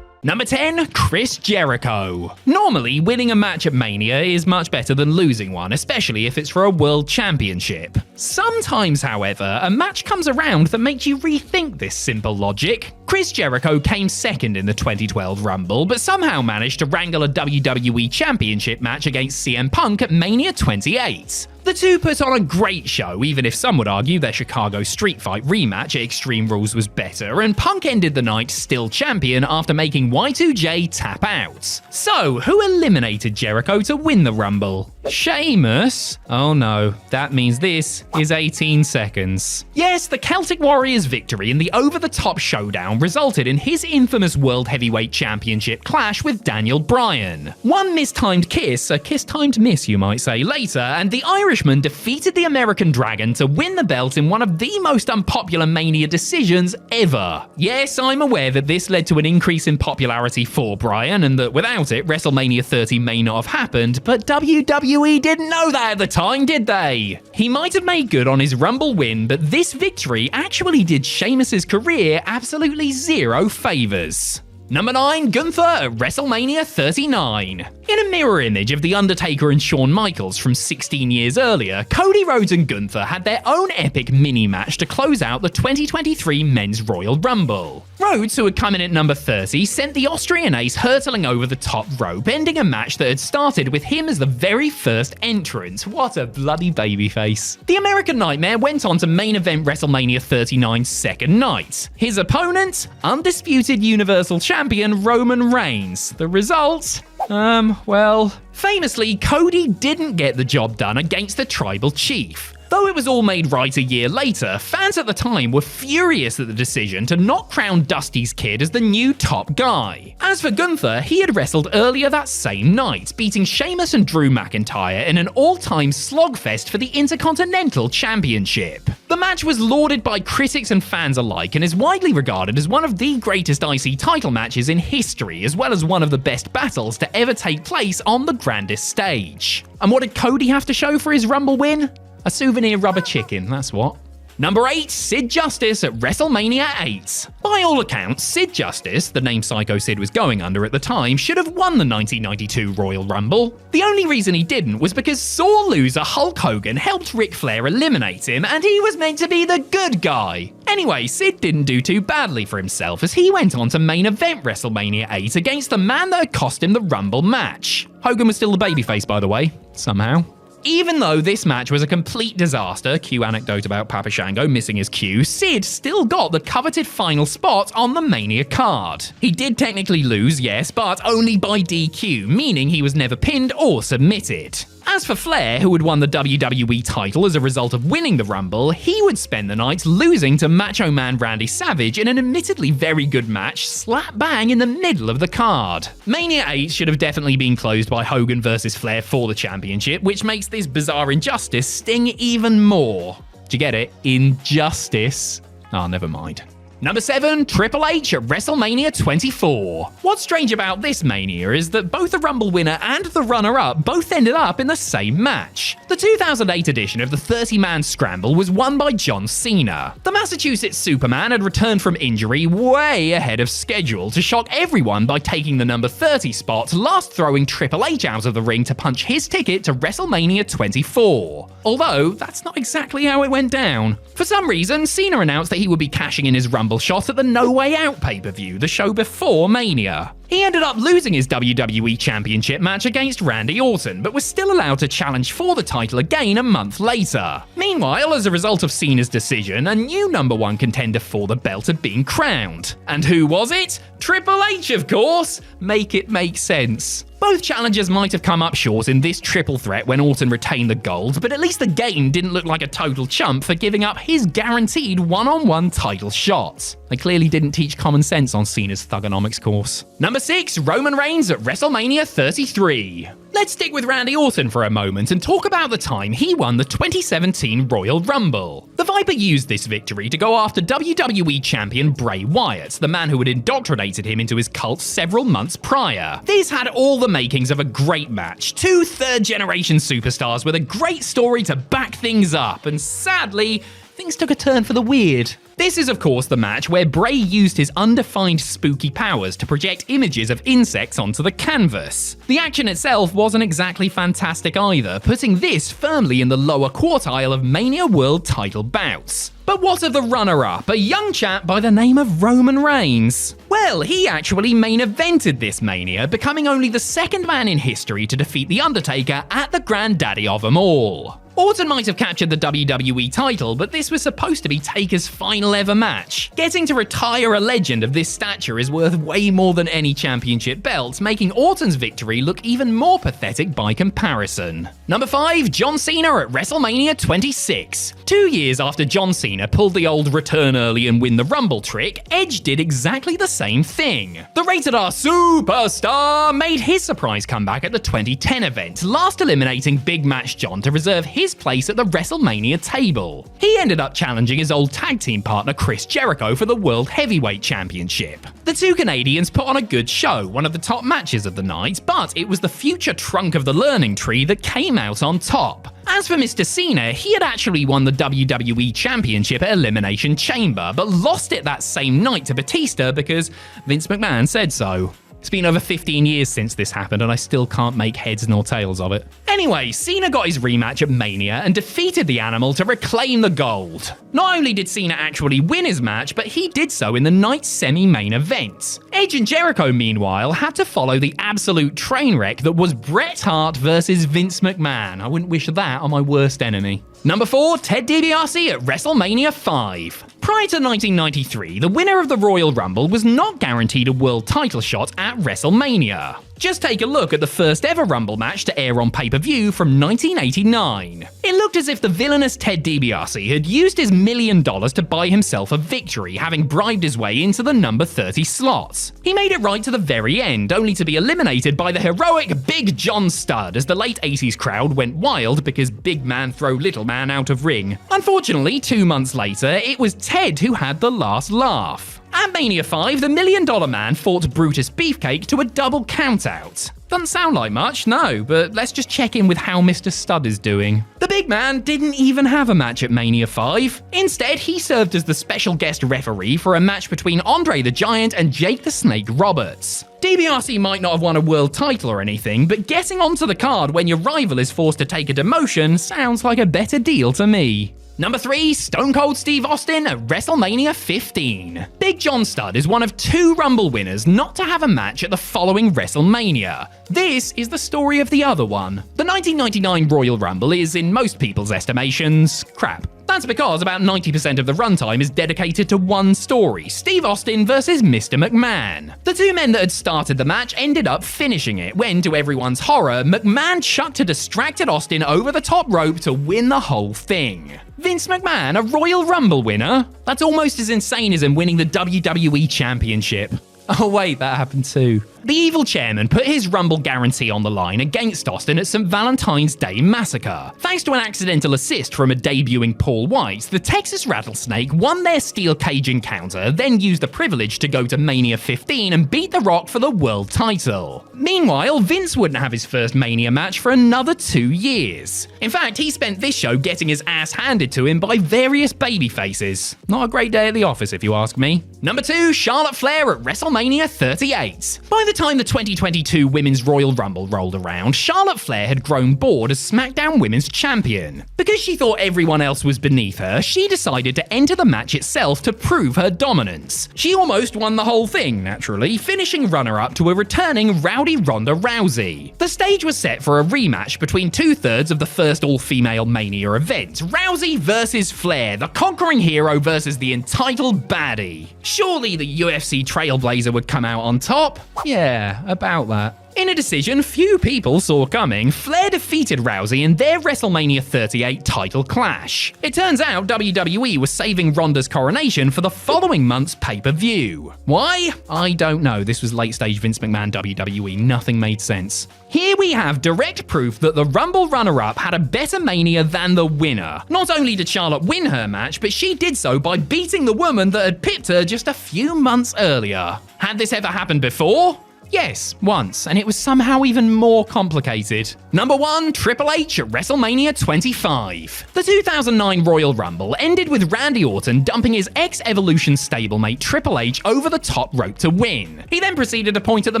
Number 10, Chris Jericho. Normally, winning a match at Mania is much better than losing one, especially if it's for a world championship. Sometimes, however, a match comes around that makes you rethink this simple logic. Chris Jericho came second in the 2012 Rumble, but somehow managed to wrangle a WWE Championship match against CM Punk at Mania 28. The two put on a great show, even if some would argue their Chicago Street Fight rematch at Extreme Rules was better, and Punk ended the night still champion after making Y2J tap out. So, who eliminated Jericho to win the Rumble? Sheamus? Oh no, that means this is 18 seconds. Yes, the Celtic Warrior's victory in the over-the-top showdown resulted in his infamous World Heavyweight Championship clash with Daniel Bryan. One mistimed kiss, a kiss-timed miss you might say, later, and the Irish Irishman defeated the American Dragon to win the belt in one of the most unpopular Mania decisions ever. Yes, I'm aware that this led to an increase in popularity for Bryan, and that without it, WrestleMania 30 may not have happened, but WWE didn't know that at the time, did they? He might have made good on his Rumble win, but this victory actually did Sheamus's career absolutely zero favors. Number 9, Gunther at WrestleMania 39. In a mirror image of The Undertaker and Shawn Michaels from 16 years earlier, Cody Rhodes and Gunther had their own epic mini-match to close out the 2023 Men's Royal Rumble. Rhodes, who had come in at number 30, sent the Austrian ace hurtling over the top rope, ending a match that had started with him as the very first entrant. What a bloody babyface. The American Nightmare went on to main event WrestleMania 39's second night. His opponent? Undisputed Universal Champion Roman Reigns. The result? Well, famously, Cody didn't get the job done against the Tribal Chief. Though it was all made right a year later, fans at the time were furious at the decision to not crown Dusty's Kid as the new top guy. As for Gunther, he had wrestled earlier that same night, beating Sheamus and Drew McIntyre in an all-time slogfest for the Intercontinental Championship. The match was lauded by critics and fans alike and is widely regarded as one of the greatest IC title matches in history, as well as one of the best battles to ever take place on the grandest stage. And what did Cody have to show for his Rumble win? A souvenir rubber chicken, that's what. Number 8, Sid Justice at WrestleMania 8. By all accounts, Sid Justice, the name Psycho Sid was going under at the time, should have won the 1992 Royal Rumble. The only reason he didn't was because sore loser Hulk Hogan helped Ric Flair eliminate him, and he was meant to be the good guy. Anyway, Sid didn't do too badly for himself as he went on to main event WrestleMania 8 against the man that had cost him the Rumble match. Hogan was still the babyface, by the way, somehow. Even though this match was a complete disaster, cue anecdote about Papa Shango missing his cue, Sid still got the coveted final spot on the Mania card. He did technically lose, yes, but only by DQ, meaning he was never pinned or submitted. As for Flair, who had won the WWE title as a result of winning the Rumble, he would spend the night losing to Macho Man Randy Savage in an admittedly very good match slap bang in the middle of the card. Mania 8 should have definitely been closed by Hogan vs Flair for the championship, which makes this bizarre injustice sting even more. Do you get it? Injustice. Oh, never mind. Number 7, Triple H at WrestleMania 24. What's strange about this Mania is that both the Rumble winner and the runner-up both ended up in the same match. The 2008 edition of the 30-man scramble was won by John Cena. The Massachusetts Superman had returned from injury way ahead of schedule to shock everyone by taking the number 30 spot, last throwing Triple H out of the ring to punch his ticket to WrestleMania 24. Although, that's not exactly how it went down. For some reason, Cena announced that he would be cashing in his Rumble shot at the No Way Out pay-per-view, the show before Mania. He ended up losing his WWE Championship match against Randy Orton, but was still allowed to challenge for the title again a month later. Meanwhile, as a result of Cena's decision, a new #1 contender for the belt had been crowned. And who was it? Triple H, of course! Make it make sense. Both challengers might have come up short in this triple threat when Orton retained the gold, but at least the Game didn't look like a total chump for giving up his guaranteed one-on-one title shot. They clearly didn't teach common sense on Cena's thugonomics course. Number 6, Roman Reigns at WrestleMania 33. Let's stick with Randy Orton for a moment and talk about the time he won the 2017 Royal Rumble. The Viper used this victory to go after WWE Champion Bray Wyatt, the man who had indoctrinated him into his cult several months prior. This had all the makings of a great match. 2 third-generation superstars with a great story to back things up, and sadly, things took a turn for the weird. This is, of course, the match where Bray used his undefined spooky powers to project images of insects onto the canvas. The action itself wasn't exactly fantastic either, putting this firmly in the lower quartile of Mania World title bouts. But what of the runner-up, a young chap by the name of Roman Reigns? Well, he actually main evented this Mania, becoming only the second man in history to defeat The Undertaker at the granddaddy of them all. Orton might have captured the WWE title, but this was supposed to be Taker's final ever match. Getting to retire a legend of this stature is worth way more than any championship belt, making Orton's victory look even more pathetic by comparison. Number 5, John Cena at WrestleMania 26. 2 years after John Cena pulled the old return early and win the Rumble trick, Edge did exactly the same thing. The Rated R Superstar made his surprise comeback at the 2010 event, last eliminating Big Match John to reserve his his place at the WrestleMania table. He ended up challenging his old tag team partner Chris Jericho for the World Heavyweight Championship. The two Canadians put on a good show, one of the top matches of the night, but it was the future trunk of the learning tree that came out on top. As for Mr. Cena, he had actually won the WWE Championship at Elimination Chamber, but lost it that same night to Batista because Vince McMahon said so. It's been over 15 years since this happened and I still can't make heads nor tails of it. Anyway, Cena got his rematch at Mania and defeated the Animal to reclaim the gold. Not only did Cena actually win his match, but he did so in the night's semi-main event. Edge and Jericho, meanwhile, had to follow the absolute train wreck that was Bret Hart versus Vince McMahon. I wouldn't wish that on my worst enemy. Number 4, Ted DiBiase at WrestleMania 5. Prior to 1993, the winner of the Royal Rumble was not guaranteed a world title shot at WrestleMania. Just take a look at the first ever Rumble match to air on pay-per-view from 1989. It looked as if the villainous Ted DiBiase had used his $1 million to buy himself a victory, having bribed his way into the number 30 slots. He made it right to the very end, only to be eliminated by the heroic Big John Studd as the late 80s crowd went wild because big man throw little man out of ring. Unfortunately, 2 months later, it was Ted who had the last laugh. At Mania 5, the $1 Million Man fought Brutus Beefcake to a double countout. Doesn't sound like much, no, but let's just check in with how Mr. Studd is doing. The big man didn't even have a match at Mania 5. Instead, he served as the special guest referee for a match between Andre the Giant and Jake the Snake Roberts. DiBiase might not have won a world title or anything, but getting onto the card when your rival is forced to take a demotion sounds like a better deal to me. Number 3, Stone Cold Steve Austin at WrestleMania 15. Big John Studd is one of 2 Rumble winners not to have a match at the following WrestleMania. This is the story of the other one. The 1999 Royal Rumble is, in most people's estimations, crap. That's because about 90% of the runtime is dedicated to one story, Steve Austin versus Mr. McMahon. The 2 men that had started the match ended up finishing it when, to everyone's horror, McMahon chucked a distracted Austin over the top rope to win the whole thing. Vince McMahon, a Royal Rumble winner? That's almost as insane as him winning the WWE Championship. Oh wait, that happened too. The evil chairman put his Rumble guarantee on the line against Austin at St. Valentine's Day Massacre. Thanks to an accidental assist from a debuting Paul White, the Texas Rattlesnake won their steel cage encounter, then used the privilege to go to Mania 15 and beat The Rock for the world title. Meanwhile, Vince wouldn't have his first Mania match for another 2 years. In fact, he spent this show getting his ass handed to him by various babyfaces. Not a great day at the office, if you ask me. Number 2, Charlotte Flair at WrestleMania 38. By the time the 2022 Women's Royal Rumble rolled around, Charlotte Flair had grown bored as SmackDown Women's Champion. Because she thought everyone else was beneath her, she decided to enter the match itself to prove her dominance. She almost won the whole thing, naturally, finishing runner-up to a returning Rowdy Ronda Rousey. The stage was set for a rematch between 2/3 of the first all-female Mania event, Rousey versus Flair, the conquering hero versus the entitled baddie. Surely the UFC Trailblazer would come out on top? Yeah, about that. In a decision few people saw coming, Flair defeated Rousey in their WrestleMania 38 title clash. It turns out WWE was saving Ronda's coronation for the following month's pay-per-view. Why? I don't know. This was late-stage Vince McMahon WWE. Nothing made sense. Here we have direct proof that the Rumble runner-up had a better Mania than the winner. Not only did Charlotte win her match, but she did so by beating the woman that had pipped her just a few months earlier. Had this ever happened before? Yes, once, and it was somehow even more complicated. Number 1, Triple H at WrestleMania 25. The 2009 Royal Rumble ended with Randy Orton dumping his ex-Evolution stablemate Triple H over the top rope to win. He then proceeded to point at the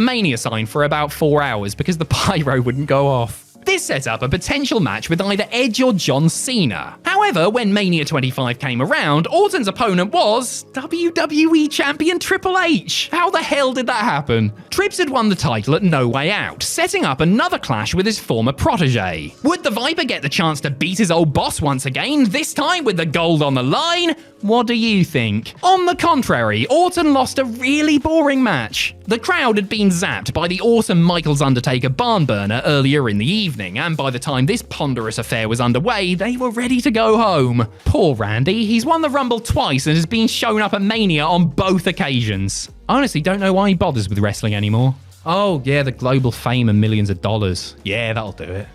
Mania sign for about 4 hours because the pyro wouldn't go off. This set up a potential match with either Edge or John Cena. However, when Mania 25 came around, Orton's opponent was WWE Champion Triple H. How the hell did that happen? Trips had won the title at No Way Out, setting up another clash with his former protege. Would the Viper get the chance to beat his old boss once again, this time with the gold on the line? What do you think? On the contrary, Orton lost a really boring match. The crowd had been zapped by the awesome Michaels Undertaker barn burner earlier in the evening, and by the time this ponderous affair was underway, they were ready to go home. Poor Randy, he's won the Rumble twice and has been shown up at Mania on both occasions. I honestly don't know why he bothers with wrestling anymore. Oh yeah, the global fame and millions of dollars. Yeah, that'll do it.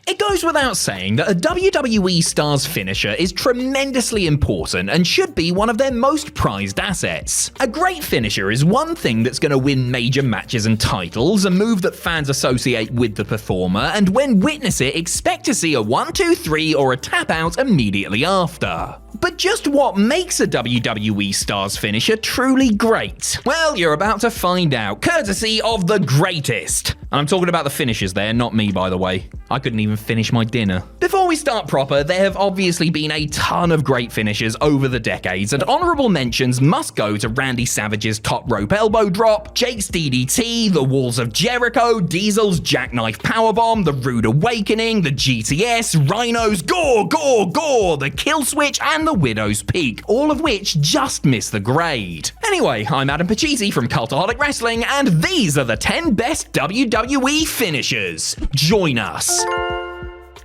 It goes goes without saying that a WWE star's finisher is tremendously important and should be one of their most prized assets. A great finisher is one thing that's going to win major matches and titles, a move that fans associate with the performer, and when witness it, expect to see a 1, 2, 3 or a tap out immediately after. But just what makes a WWE star's finisher truly great? Well, you're about to find out, courtesy of the greatest. And I'm talking about the finishers there, not me, by the way. I couldn't even finish my dinner. Before we start proper, there have obviously been a ton of great finishers over the decades, and honorable mentions must go to Randy Savage's top rope elbow drop, Jake's DDT, the Walls of Jericho, Diesel's jackknife powerbomb, the Rude Awakening, the GTS, Rhino's gore, gore, gore, the kill switch, and the Widow's Peak, all of which just miss the grade. Anyway, I'm Adam Pacitti from Cultaholic Wrestling, and these are the 10 best WWE finishers. Join us.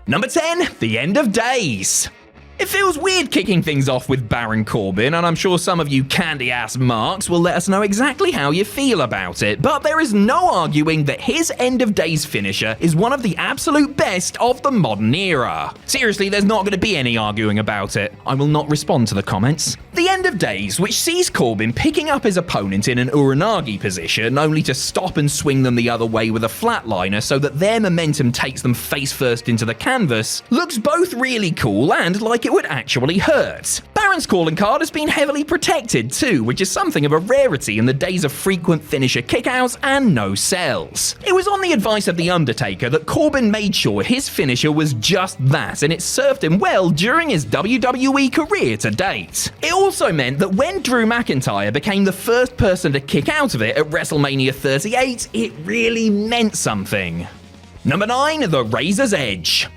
Number 10, The End of Days. It feels weird kicking things off with Baron Corbin, and I'm sure some of you candy-ass marks will let us know exactly how you feel about it, but there is no arguing that his End of Days finisher is one of the absolute best of the modern era. Seriously, there's not going to be any arguing about it. I will not respond to the comments. The End of Days, which sees Corbin picking up his opponent in an Uranagi position, only to stop and swing them the other way with a flatliner so that their momentum takes them face first into the canvas, looks both really cool and like it would actually hurt. Baron's calling card has been heavily protected too, which is something of a rarity in the days of frequent finisher kickouts and no sells. It was on the advice of The Undertaker that Corbin made sure his finisher was just that, and it served him well during his WWE career to date. It also meant that when Drew McIntyre became the first person to kick out of it at WrestleMania 38, it really meant something. Number 9, The Razor's Edge.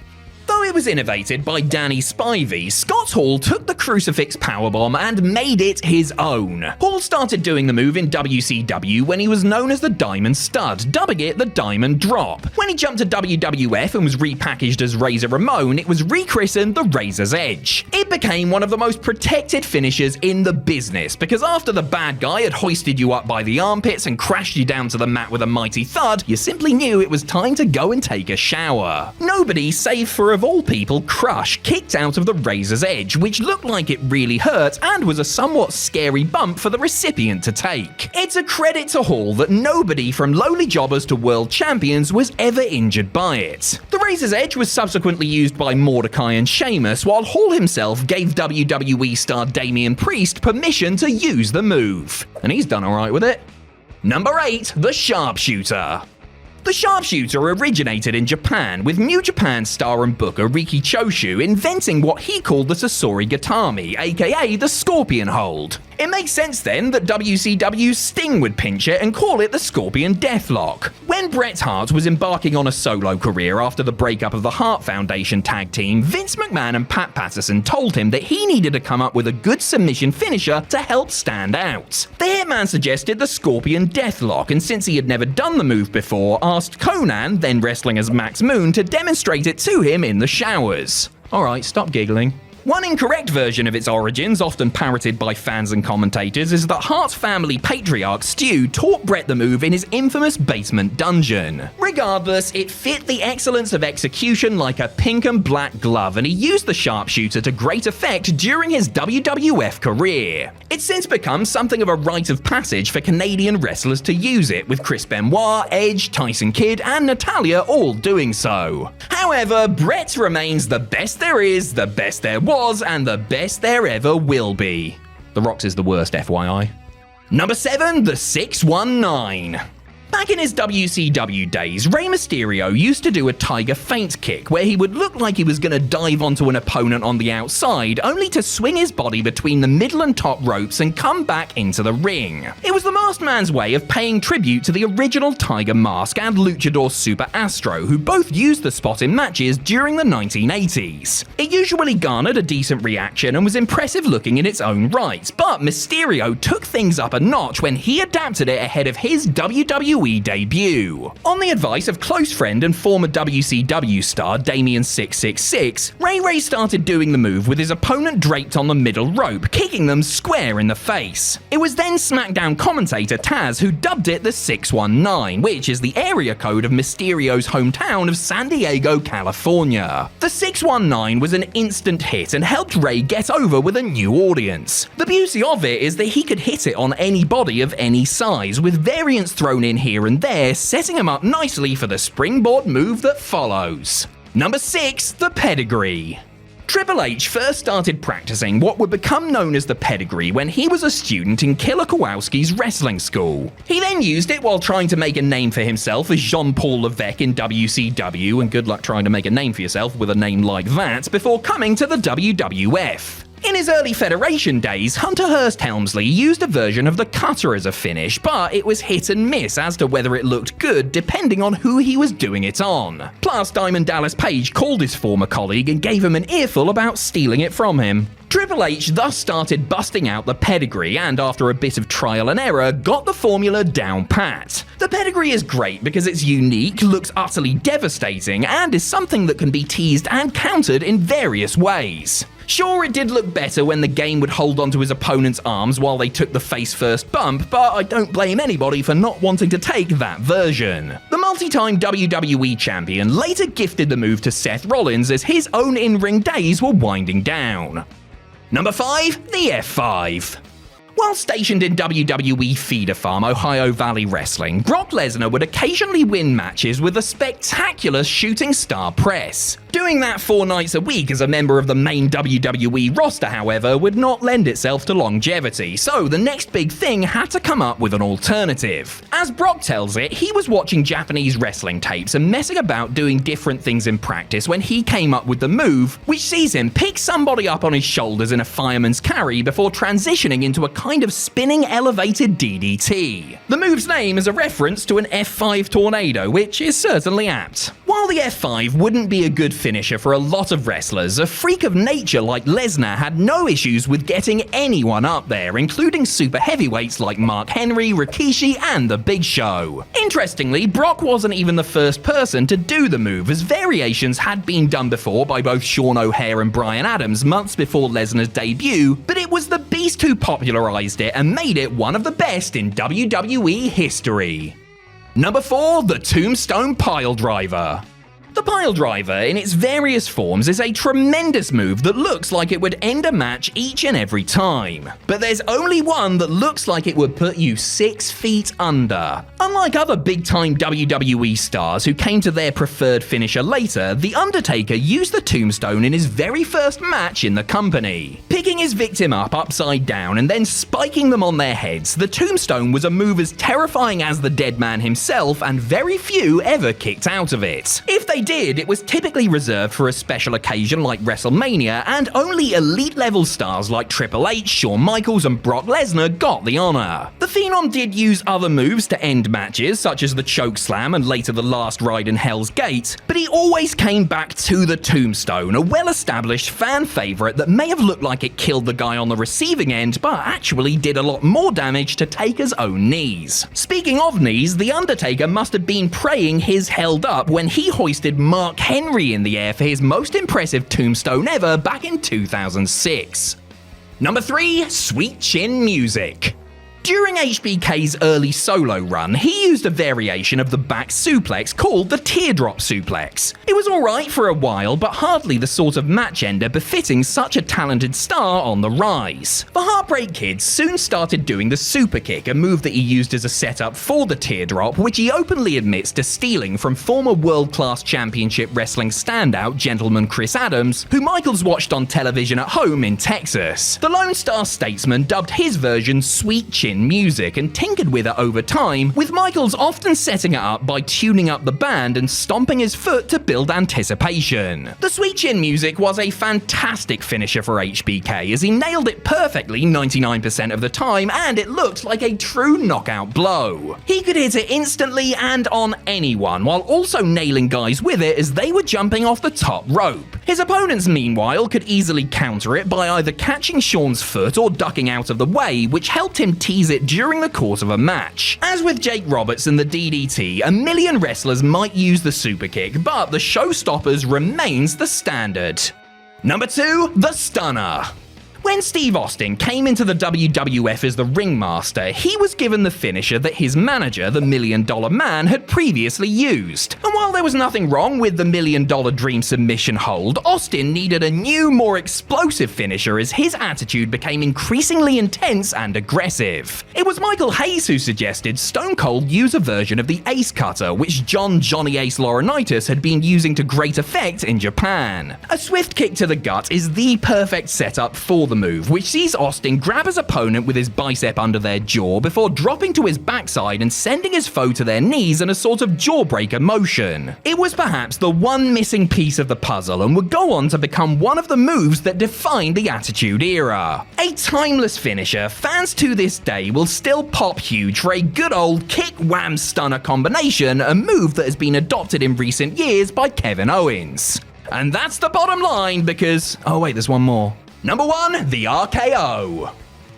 Though it was innovated by Danny Spivey, Scott Hall took the Crucifix Powerbomb and made it his own. Hall started doing the move in WCW when he was known as the Diamond Stud, dubbing it the Diamond Drop. When he jumped to WWF and was repackaged as Razor Ramon, it was rechristened the Razor's Edge. It became one of the most protected finishers in the business, because after the bad guy had hoisted you up by the armpits and crashed you down to the mat with a mighty thud, you simply knew it was time to go and take a shower. Nobody, save for of all people, Crush, kicked out of the Razor's Edge, which looked like it really hurt and was a somewhat scary bump for the recipient to take. It's a credit to Hall that nobody from lowly jobbers to world champions was ever injured by it. The Razor's Edge was subsequently used by Mordecai and Sheamus, while Hall himself gave WWE star Damian Priest permission to use the move. And he's done alright with it. Number 8, The Sharpshooter. The Sharpshooter originated in Japan, with New Japan star and booker Riki Choshu inventing what he called the Sasori Gatami, aka the Scorpion Hold. It makes sense then that WCW's Sting would pinch it and call it the Scorpion Deathlock. When Bret Hart was embarking on a solo career after the breakup of the Hart Foundation tag team, Vince McMahon and Pat Patterson told him that he needed to come up with a good submission finisher to help stand out. The Hitman suggested the Scorpion Deathlock, and since he had never done the move before, asked Conan, then wrestling as Max Moon, to demonstrate it to him in the showers. Alright, stop giggling. One incorrect version of its origins, often parroted by fans and commentators, is that Hart's family patriarch Stu taught Bret the move in his infamous basement dungeon. Regardless, it fit the excellence of execution like a pink and black glove, and he used the Sharpshooter to great effect during his WWF career. It's since become something of a rite of passage for Canadian wrestlers to use it, with Chris Benoit, Edge, Tyson Kidd, and Natalya all doing so. However, Bret remains the best there is, the best there was, and the best there ever will be. The Rock's is the worst, FYI. Number 7, The 619. Back in his WCW days, Rey Mysterio used to do a tiger feint kick where he would look like he was going to dive onto an opponent on the outside, only to swing his body between the middle and top ropes and come back into the ring. It was the masked man's way of paying tribute to the original Tiger Mask and Luchador Super Astro, who both used the spot in matches during the 1980s. It usually garnered a decent reaction and was impressive looking in its own right, but Mysterio took things up a notch when he adapted it ahead of his WWE WWE debut. On the advice of close friend and former WCW star Damien 666, Ray started doing the move with his opponent draped on the middle rope, kicking them square in the face. It was then SmackDown commentator Taz who dubbed it the 619, which is the area code of Mysterio's hometown of San Diego, California. The 619 was an instant hit and helped Ray get over with a new audience. The beauty of it is that he could hit it on anybody of any size, with variants thrown in here and there, setting him up nicely for the springboard move that follows. Number 6. The Pedigree. Triple H first started practicing what would become known as the pedigree when he was a student in Killer Kowalski's wrestling school. He then used it while trying to make a name for himself as Jean-Paul Levesque in WCW, and good luck trying to make a name for yourself with a name like that, before coming to the WWF. In his early Federation days, Hunter Hearst Helmsley used a version of the cutter as a finish, but it was hit and miss as to whether it looked good depending on who he was doing it on. Plus, Diamond Dallas Page called his former colleague and gave him an earful about stealing it from him. Triple H thus started busting out the pedigree and, after a bit of trial and error, got the formula down pat. The pedigree is great because it's unique, looks utterly devastating, and is something that can be teased and countered in various ways. Sure, it did look better when the game would hold onto his opponent's arms while they took the face-first bump, but I don't blame anybody for not wanting to take that version. The multi-time WWE champion later gifted the move to Seth Rollins as his own in-ring days were winding down. Number 5. The F5. While stationed in WWE Feeder Farm, Ohio Valley Wrestling, Brock Lesnar would occasionally win matches with a spectacular shooting star press. Doing that 4 nights a week as a member of the main WWE roster, however, would not lend itself to longevity, so the next big thing had to come up with an alternative. As Brock tells it, he was watching Japanese wrestling tapes and messing about doing different things in practice when he came up with the move, which sees him pick somebody up on his shoulders in a fireman's carry before transitioning into a kind of spinning elevated DDT. The move's name is a reference to an F5 tornado, which is certainly apt. While the F5 wouldn't be a good finisher for a lot of wrestlers, a freak of nature like Lesnar had no issues with getting anyone up there, including super heavyweights like Mark Henry, Rikishi, and The Big Show. Interestingly, Brock wasn't even the first person to do the move, as variations had been done before by both Sean O'Haire and Bryan Adams months before Lesnar's debut, but it was the Beast who popularized it and made it one of the best in WWE history. Number 4. The Tombstone Piledriver. The piledriver, in its various forms, is a tremendous move that looks like it would end a match each and every time. But there's only one that looks like it would put you 6 feet under. Unlike other big-time WWE stars who came to their preferred finisher later, The Undertaker used the tombstone in his very first match in the company. Picking his victim up upside down and then spiking them on their heads, the tombstone was a move as terrifying as the dead man himself, and very few ever kicked out of it. If they did, it was typically reserved for a special occasion like WrestleMania, and only elite-level stars like Triple H, Shawn Michaels, and Brock Lesnar got the honor. The Phenom did use other moves to end matches, such as the chokeslam and later the last ride in Hell's Gate, but he always came back to the tombstone, a well-established fan favorite that may have looked like it killed the guy on the receiving end, but actually did a lot more damage to Taker's own knees. Speaking of knees, The Undertaker must have been praying his held up when he hoisted Mark Henry in the air for his most impressive tombstone ever back in 2006. Number 3. Sweet Chin Music. During HBK's early solo run, he used a variation of the back suplex called the teardrop suplex. It was alright for a while, but hardly the sort of match ender befitting such a talented star on the rise. The Heartbreak Kid soon started doing the super kick, a move that he used as a setup for the teardrop, which he openly admits to stealing from former world-class championship wrestling standout gentleman Chris Adams, who Michaels watched on television at home in Texas. The Lone Star Statesman dubbed his version Sweet Chin Music and tinkered with it over time, with Michaels often setting it up by tuning up the band and stomping his foot to build anticipation. The Sweet Chin Music was a fantastic finisher for HBK, as he nailed it perfectly 99% of the time, and it looked like a true knockout blow. He could hit it instantly and on anyone, while also nailing guys with it as they were jumping off the top rope. His opponents, meanwhile, could easily counter it by either catching Shawn's foot or ducking out of the way, which helped him tease seize it during the course of a match. As with Jake Roberts and the DDT, a million wrestlers might use the superkick, but the showstoppers remains the standard. Number 2, the Stunner. When Steve Austin came into the WWF as the ringmaster, he was given the finisher that his manager, the $1 Million Man, had previously used. And while there was nothing wrong with the $1 Million Dream submission hold, Austin needed a new, more explosive finisher as his attitude became increasingly intense and aggressive. It was Michael Hayes who suggested Stone Cold use a version of the Ace Cutter, which Johnny Ace Laurinaitis had been using to great effect in Japan. A swift kick to the gut is the perfect setup for the move, which sees Austin grab his opponent with his bicep under their jaw before dropping to his backside and sending his foe to their knees in a sort of jawbreaker motion. It was perhaps the one missing piece of the puzzle and would go on to become one of the moves that defined the Attitude Era. A timeless finisher, fans to this day will still pop huge for a good old kick-wham-stunner combination, a move that has been adopted in recent years by Kevin Owens. And that's the bottom line because, oh wait, there's one more. Number 1, the RKO.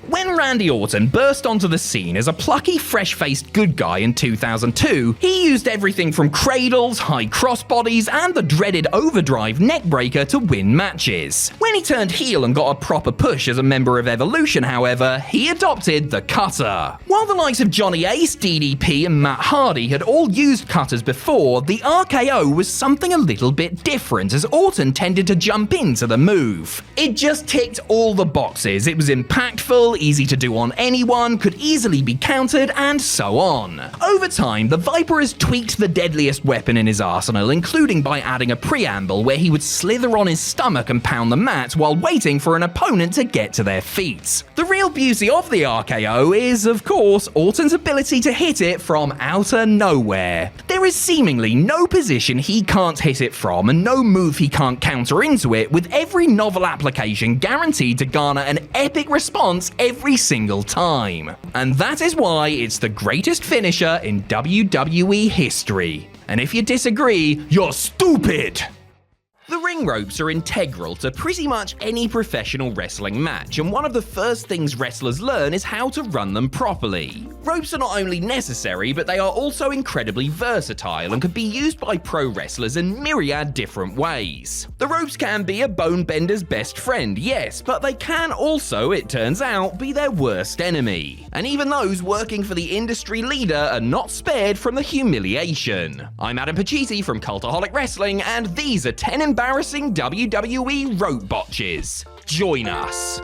When Randy Orton burst onto the scene as a plucky, fresh-faced good guy in 2002, he used everything from cradles, high crossbodies, and the dreaded overdrive neckbreaker to win matches. When he turned heel and got a proper push as a member of Evolution, however, he adopted the cutter. While the likes of Johnny Ace, DDP, and Matt Hardy had all used cutters before, the RKO was something a little bit different as Orton tended to jump into the move. It just ticked all the boxes. It was impactful, easy to do on anyone, could easily be countered, and so on. Over time, the Viper has tweaked the deadliest weapon in his arsenal, including by adding a preamble where he would slither on his stomach and pound the mat while waiting for an opponent to get to their feet. The real beauty of the RKO is, of course, Orton's ability to hit it from outer nowhere. There is seemingly no position he can't hit it from and no move he can't counter into it, with every novel application guaranteed to garner an epic response every single time. And that is why it's the greatest finisher in WWE history. And if you disagree, you're stupid! The ring ropes are integral to pretty much any professional wrestling match, and one of the first things wrestlers learn is how to run them properly. Ropes are not only necessary, but they are also incredibly versatile and can be used by pro wrestlers in myriad different ways. The ropes can be a bone bender's best friend, yes, but they can also, it turns out, be their worst enemy. And even those working for the industry leader are not spared from the humiliation. I'm Adam Pacitti from Cultaholic Wrestling, and these are 10 embarrassing WWE rope botches. Join us.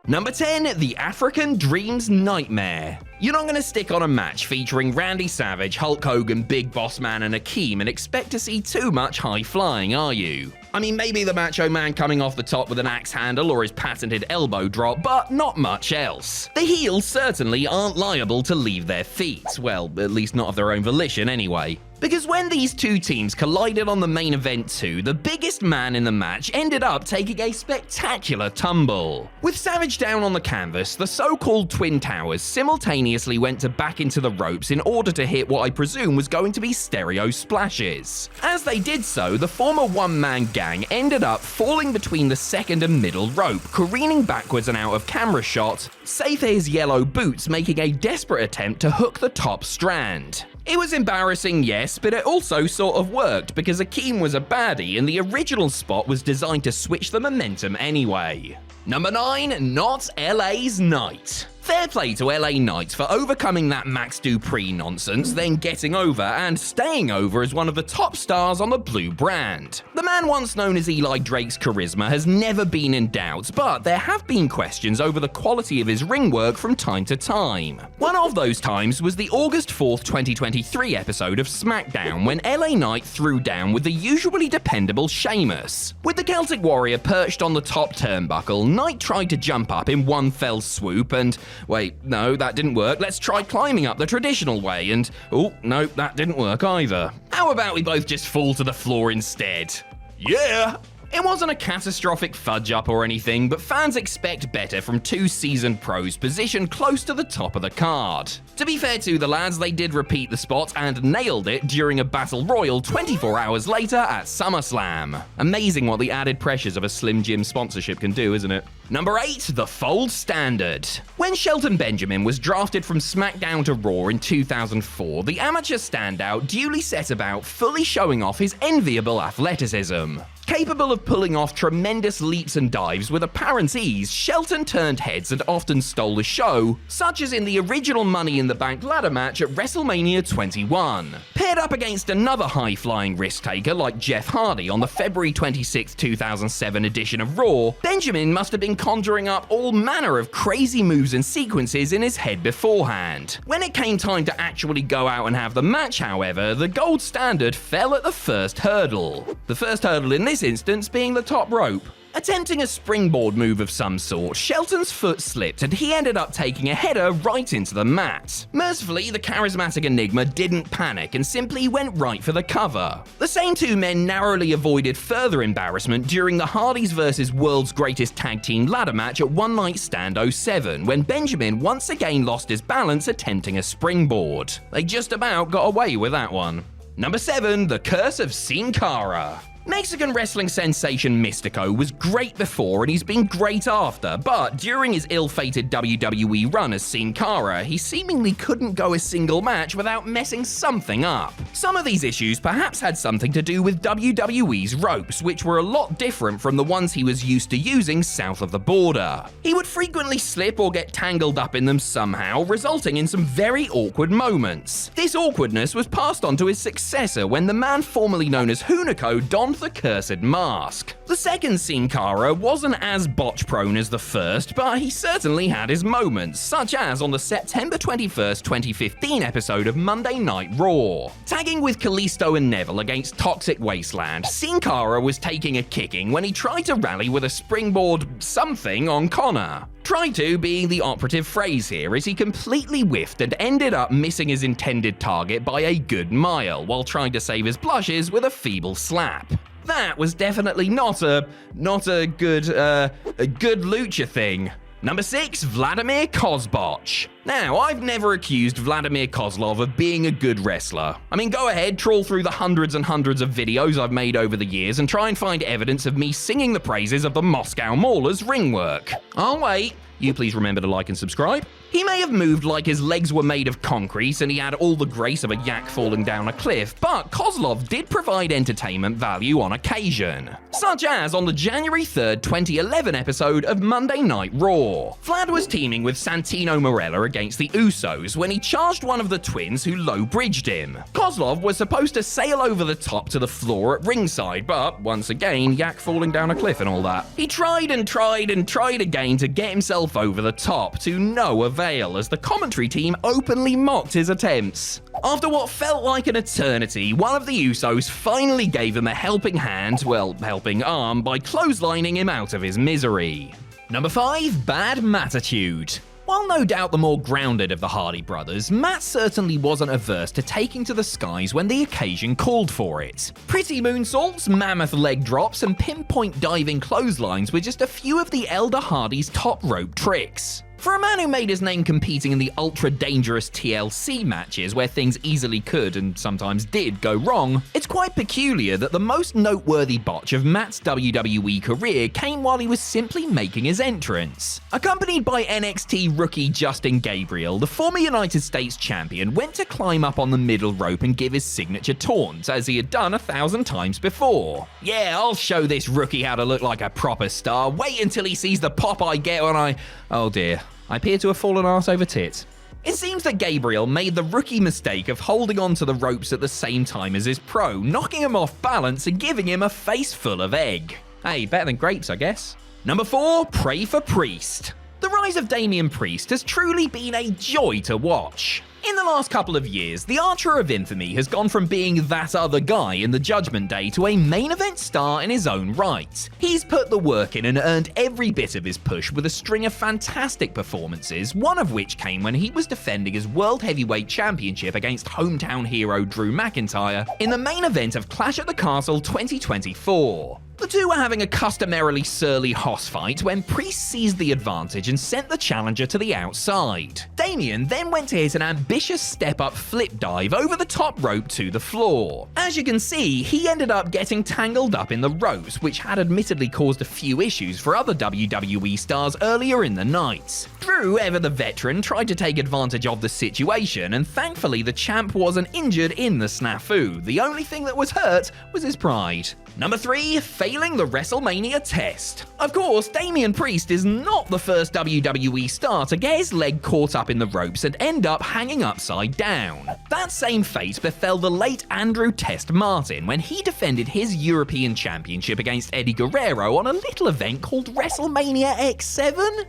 Number 10, the African Dream's Nightmare. You're not going to stick on a match featuring Randy Savage, Hulk Hogan, Big Boss Man, and Akeem and expect to see too much high flying, are you? I mean, maybe the Macho Man coming off the top with an axe handle or his patented elbow drop, but not much else. The heels certainly aren't liable to leave their feet. Well, at least not of their own volition anyway. Because when these two teams collided on the main event too, the biggest man in the match ended up taking a spectacular tumble. With Savage down on the canvas, the so-called Twin Towers simultaneously went to back into the ropes in order to hit what I presume was going to be stereo splashes. As they did so, the former one-man gang ended up falling between the second and middle rope, careening backwards and out of camera shot, save for his yellow boots making a desperate attempt to hook the top strand. It was embarrassing, yes, but it also sort of worked because Akeem was a baddie and the original spot was designed to switch the momentum anyway. Number 9, not LA's Night. Fair play to LA Knight for overcoming that Max Dupree nonsense, then getting over and staying over as one of the top stars on the blue brand. The man once known as Eli Drake's charisma has never been in doubt, but there have been questions over the quality of his ring work from time to time. One of those times was the August 4th, 2023 episode of SmackDown when LA Knight threw down with the usually dependable Sheamus. With the Celtic Warrior perched on the top turnbuckle, Knight tried to jump up in one fell swoop and wait, no, that didn't work. Let's try climbing up the traditional way. And, oh, no, that didn't work either. How about we both just fall to the floor instead? Yeah! It wasn't a catastrophic fudge up or anything, but fans expect better from two seasoned pros positioned close to the top of the card. To be fair to the lads, they did repeat the spot and nailed it during a battle royal 24 hours later at SummerSlam. Amazing what the added pressures of a Slim Jim sponsorship can do, isn't it? Number 8. The Fold Standard. When Shelton Benjamin was drafted from SmackDown to Raw in 2004, the amateur standout duly set about fully showing off his enviable athleticism. Capable of pulling off tremendous leaps and dives with apparent ease, Shelton turned heads and often stole the show, such as in the original Money in the Bank ladder match at WrestleMania 21. Paired up against another high-flying risk-taker like Jeff Hardy on the February 26, 2007 edition of Raw, Benjamin must have been conjuring up all manner of crazy moves and sequences in his head beforehand. When it came time to actually go out and have the match, however, the gold standard fell at the first hurdle. The first hurdle in this instance being the top rope. Attempting a springboard move of some sort, Shelton's foot slipped and he ended up taking a header right into the mat. Mercifully, the charismatic Enigma didn't panic and simply went right for the cover. The same two men narrowly avoided further embarrassment during the Hardys vs. World's Greatest Tag Team ladder match at One Night Stand 07, when Benjamin once again lost his balance attempting a springboard. They just about got away with that one. Number 7. The Curse of Sin Cara. Mexican wrestling sensation Mystico was great before and he's been great after, but during his ill-fated WWE run as Sin Cara, he seemingly couldn't go a single match without messing something up. Some of these issues perhaps had something to do with WWE's ropes, which were a lot different from the ones he was used to using south of the border. He would frequently slip or get tangled up in them somehow, resulting in some very awkward moments. This awkwardness was passed on to his successor when the man formerly known as Hunico donned the cursed mask. The second Sin Cara wasn't as botch-prone as the first, but he certainly had his moments, such as on the September 21st, 2015 episode of Monday Night Raw. Tagging with Kalisto and Neville against Toxic Wasteland, Sin Cara was taking a kicking when he tried to rally with a springboard something on Connor. Try to being the operative phrase here, as he completely whiffed and ended up missing his intended target by a good mile, while trying to save his blushes with a feeble slap. That was definitely not a good lucha thing. Number 6. Vladimir Kozboch. Now, I've never accused Vladimir Kozlov of being a good wrestler. I mean, go ahead, trawl through the hundreds and hundreds of videos I've made over the years and try and find evidence of me singing the praises of the Moscow Mauler's ring work. I'll wait. You please remember to like and subscribe. He may have moved like his legs were made of concrete and he had all the grace of a yak falling down a cliff, but Kozlov did provide entertainment value on occasion. Such as on the January 3rd, 2011 episode of Monday Night Raw. Vlad was teaming with Santino Marella against the Usos when he charged one of the twins who low-bridged him. Kozlov was supposed to sail over the top to the floor at ringside, but once again, yak falling down a cliff and all that. He tried and tried and tried again to get himself over the top, to no avail, as the commentary team openly mocked his attempts. After what felt like an eternity, one of the Usos finally gave him a helping hand, well, helping arm, by clotheslining him out of his misery. Number 5. Bad Mattitude. While no doubt the more grounded of the Hardy brothers, Matt certainly wasn't averse to taking to the skies when the occasion called for it. Pretty moonsaults, mammoth leg drops, and pinpoint diving clotheslines were just a few of the elder Hardy's top rope tricks. For a man who made his name competing in the ultra-dangerous TLC matches where things easily could and sometimes did go wrong, it's quite peculiar that the most noteworthy botch of Matt's WWE career came while he was simply making his entrance. Accompanied by NXT rookie Justin Gabriel, the former United States champion went to climb up on the middle rope and give his signature taunt, as he had done 1,000 times before. Yeah, I'll show this rookie how to look like a proper star. Wait until he sees the pop I get when I... Oh dear. I appear to have fallen arse over tit. It seems that Gabriel made the rookie mistake of holding on to the ropes at the same time as his pro, knocking him off balance and giving him a face full of egg. Hey, better than grapes, I guess. Number 4. Pray for Priest. The rise of Damian Priest has truly been a joy to watch. In the last couple of years, the Archer of Infamy has gone from being that other guy in the Judgment Day to a main event star in his own right. He's put the work in and earned every bit of his push with a string of fantastic performances, one of which came when he was defending his World Heavyweight Championship against hometown hero Drew McIntyre in the main event of Clash at the Castle 2024. The two were having a customarily surly hoss fight when Priest seized the advantage and sent the challenger to the outside. Damien then went to hit an ambitious step-up flip dive over the top rope to the floor. As you can see, he ended up getting tangled up in the ropes, which had admittedly caused a few issues for other WWE stars earlier in the night. Drew, ever the veteran, tried to take advantage of the situation, and thankfully the champ wasn't injured in the snafu. The only thing that was hurt was his pride. Number 3, failing the WrestleMania test. Of course, Damian Priest is not the first WWE star to get his leg caught up in the ropes and end up hanging upside down. That same fate befell the late Andrew Test Martin when he defended his European Championship against Eddie Guerrero on a little event called WrestleMania X7?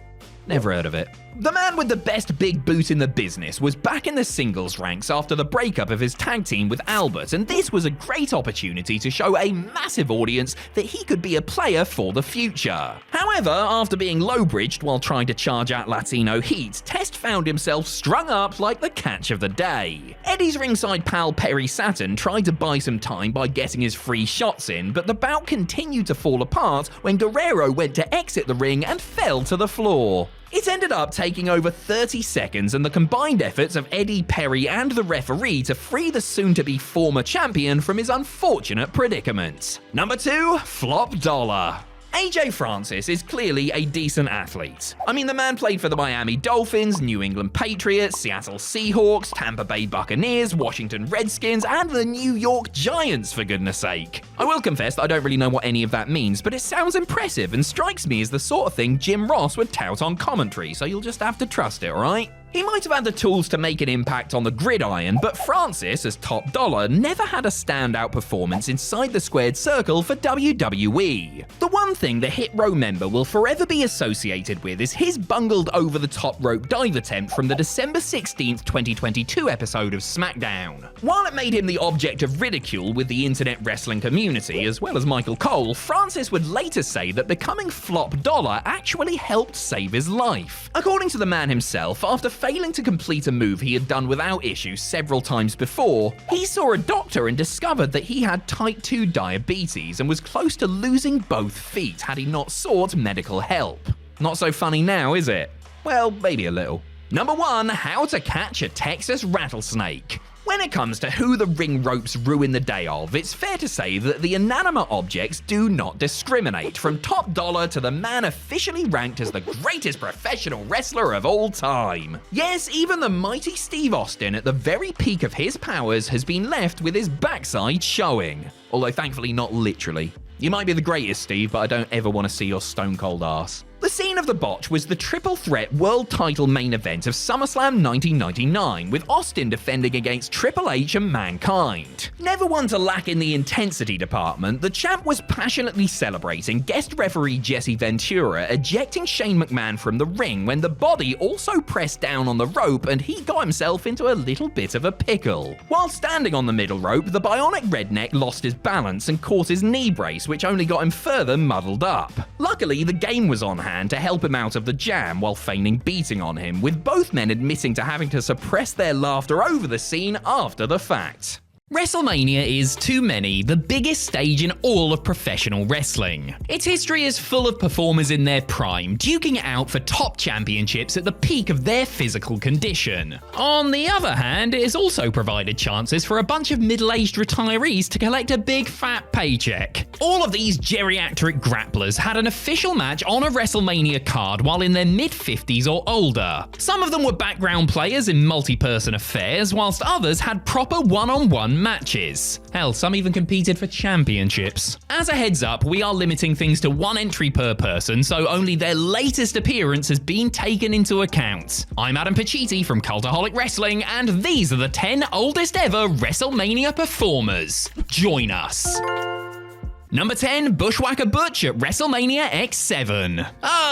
Never heard of it. The man with the best big boot in the business was back in the singles ranks after the breakup of his tag team with Albert, and this was a great opportunity to show a massive audience that he could be a player for the future. However, after being low-bridged while trying to charge out Latino heat, Test found himself strung up like the catch of the day. Eddie's ringside pal Perry Saturn tried to buy some time by getting his free shots in, but the bout continued to fall apart when Guerrero went to exit the ring and fell to the floor. It ended up taking over 30 seconds and the combined efforts of Eddie, Perry, and the referee to free the soon-to-be former champion from his unfortunate predicament. Number 2, Flop Dollar. AJ Francis is clearly a decent athlete. I mean, the man played for the Miami Dolphins, New England Patriots, Seattle Seahawks, Tampa Bay Buccaneers, Washington Redskins, and the New York Giants, for goodness sake. I will confess that I don't really know what any of that means, but it sounds impressive and strikes me as the sort of thing Jim Ross would tout on commentary, so you'll just have to trust it, alright? He might have had the tools to make an impact on the gridiron, but Francis, as top dollar, never had a standout performance inside the squared circle for WWE. The one thing the Hit Row member will forever be associated with is his bungled over-the-top rope dive attempt from the December 16th, 2022 episode of SmackDown. While it made him the object of ridicule with the internet wrestling community, as well as Michael Cole, Francis would later say that becoming Flop Dollar actually helped save his life. According to the man himself, after failing to complete a move he had done without issue several times before, he saw a doctor and discovered that he had type 2 diabetes and was close to losing both feet had he not sought medical help. Not so funny now, is it? Well, maybe a little. Number 1, how to catch a Texas rattlesnake. When it comes to who the ring ropes ruin the day of, it's fair to say that the inanimate objects do not discriminate, from top dollar to the man officially ranked as the greatest professional wrestler of all time. Yes, even the mighty Steve Austin at the very peak of his powers has been left with his backside showing. Although thankfully not literally. You might be the greatest, Steve, but I don't ever want to see your stone cold ass. The scene of the botch was the triple threat world title main event of SummerSlam 1999, with Austin defending against Triple H and Mankind. Never one to lack in the intensity department, the champ was passionately celebrating guest referee Jesse Ventura ejecting Shane McMahon from the ring when the body also pressed down on the rope and he got himself into a little bit of a pickle. While standing on the middle rope, the bionic redneck lost his balance and caught his knee brace, which only got him further muddled up. Luckily, the game was on hand to help him out of the jam while feigning beating on him, with both men admitting to having to suppress their laughter over the scene after the fact. WrestleMania is, to many, the biggest stage in all of professional wrestling. Its history is full of performers in their prime, duking it out for top championships at the peak of their physical condition. On the other hand, it has also provided chances for a bunch of middle-aged retirees to collect a big fat paycheck. All of these geriatric grapplers had an official match on a WrestleMania card while in their mid-50s or older. Some of them were background players in multi-person affairs, whilst others had proper one-on-one matches. Hell, some even competed for championships. As a heads up, we are limiting things to 1 entry per person, so only their latest appearance has been taken into account. I'm Adam Pacitti from Cultaholic Wrestling, and these are the 10 oldest ever WrestleMania performers. Join us. Number 10, Bushwhacker Butch at WrestleMania X7.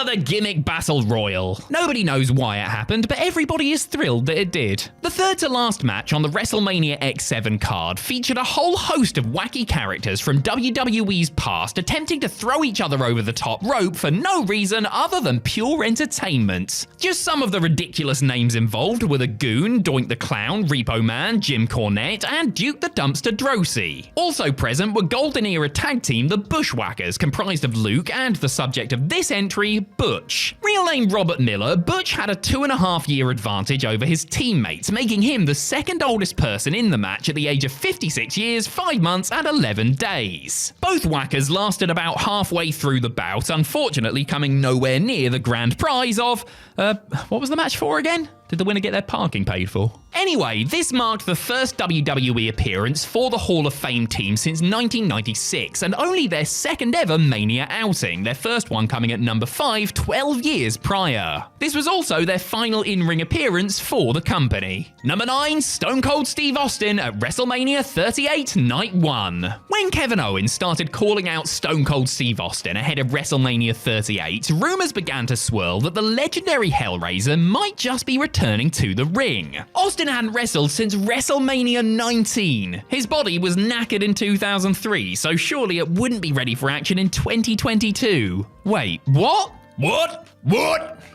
The gimmick battle royal. Nobody knows why it happened, but everybody is thrilled that it did. The third to last match on the WrestleMania X7 card featured a whole host of wacky characters from WWE's past attempting to throw each other over the top rope for no reason other than pure entertainment. Just some of the ridiculous names involved were the Goon, Doink the Clown, Repo Man, Jim Cornette, and Duke the Dumpster Drosy. Also present were Golden Era Tag team, the Bushwhackers, comprised of Luke and the subject of this entry, Butch. Real name Robert Miller, Butch had a 2.5-year advantage over his teammates, making him the second oldest person in the match at the age of 56 years, 5 months and 11 days. Both whackers lasted about halfway through the bout, unfortunately coming nowhere near the grand prize of, what was the match for again? Did the winner get their parking paid for? Anyway, this marked the first WWE appearance for the Hall of Fame team since 1996, and only their second ever Mania outing, their first one coming at number 5 12 years prior. This was also their final in-ring appearance for the company. Number 9, Stone Cold Steve Austin at WrestleMania 38 Night 1. When Kevin Owens started calling out Stone Cold Steve Austin ahead of WrestleMania 38, rumors began to swirl that the legendary Hellraiser might just be returning to the ring. Austin hadn't wrestled since WrestleMania 19. His body was knackered in 2003, so surely it wouldn't be ready for action in 2022. Wait, what? What?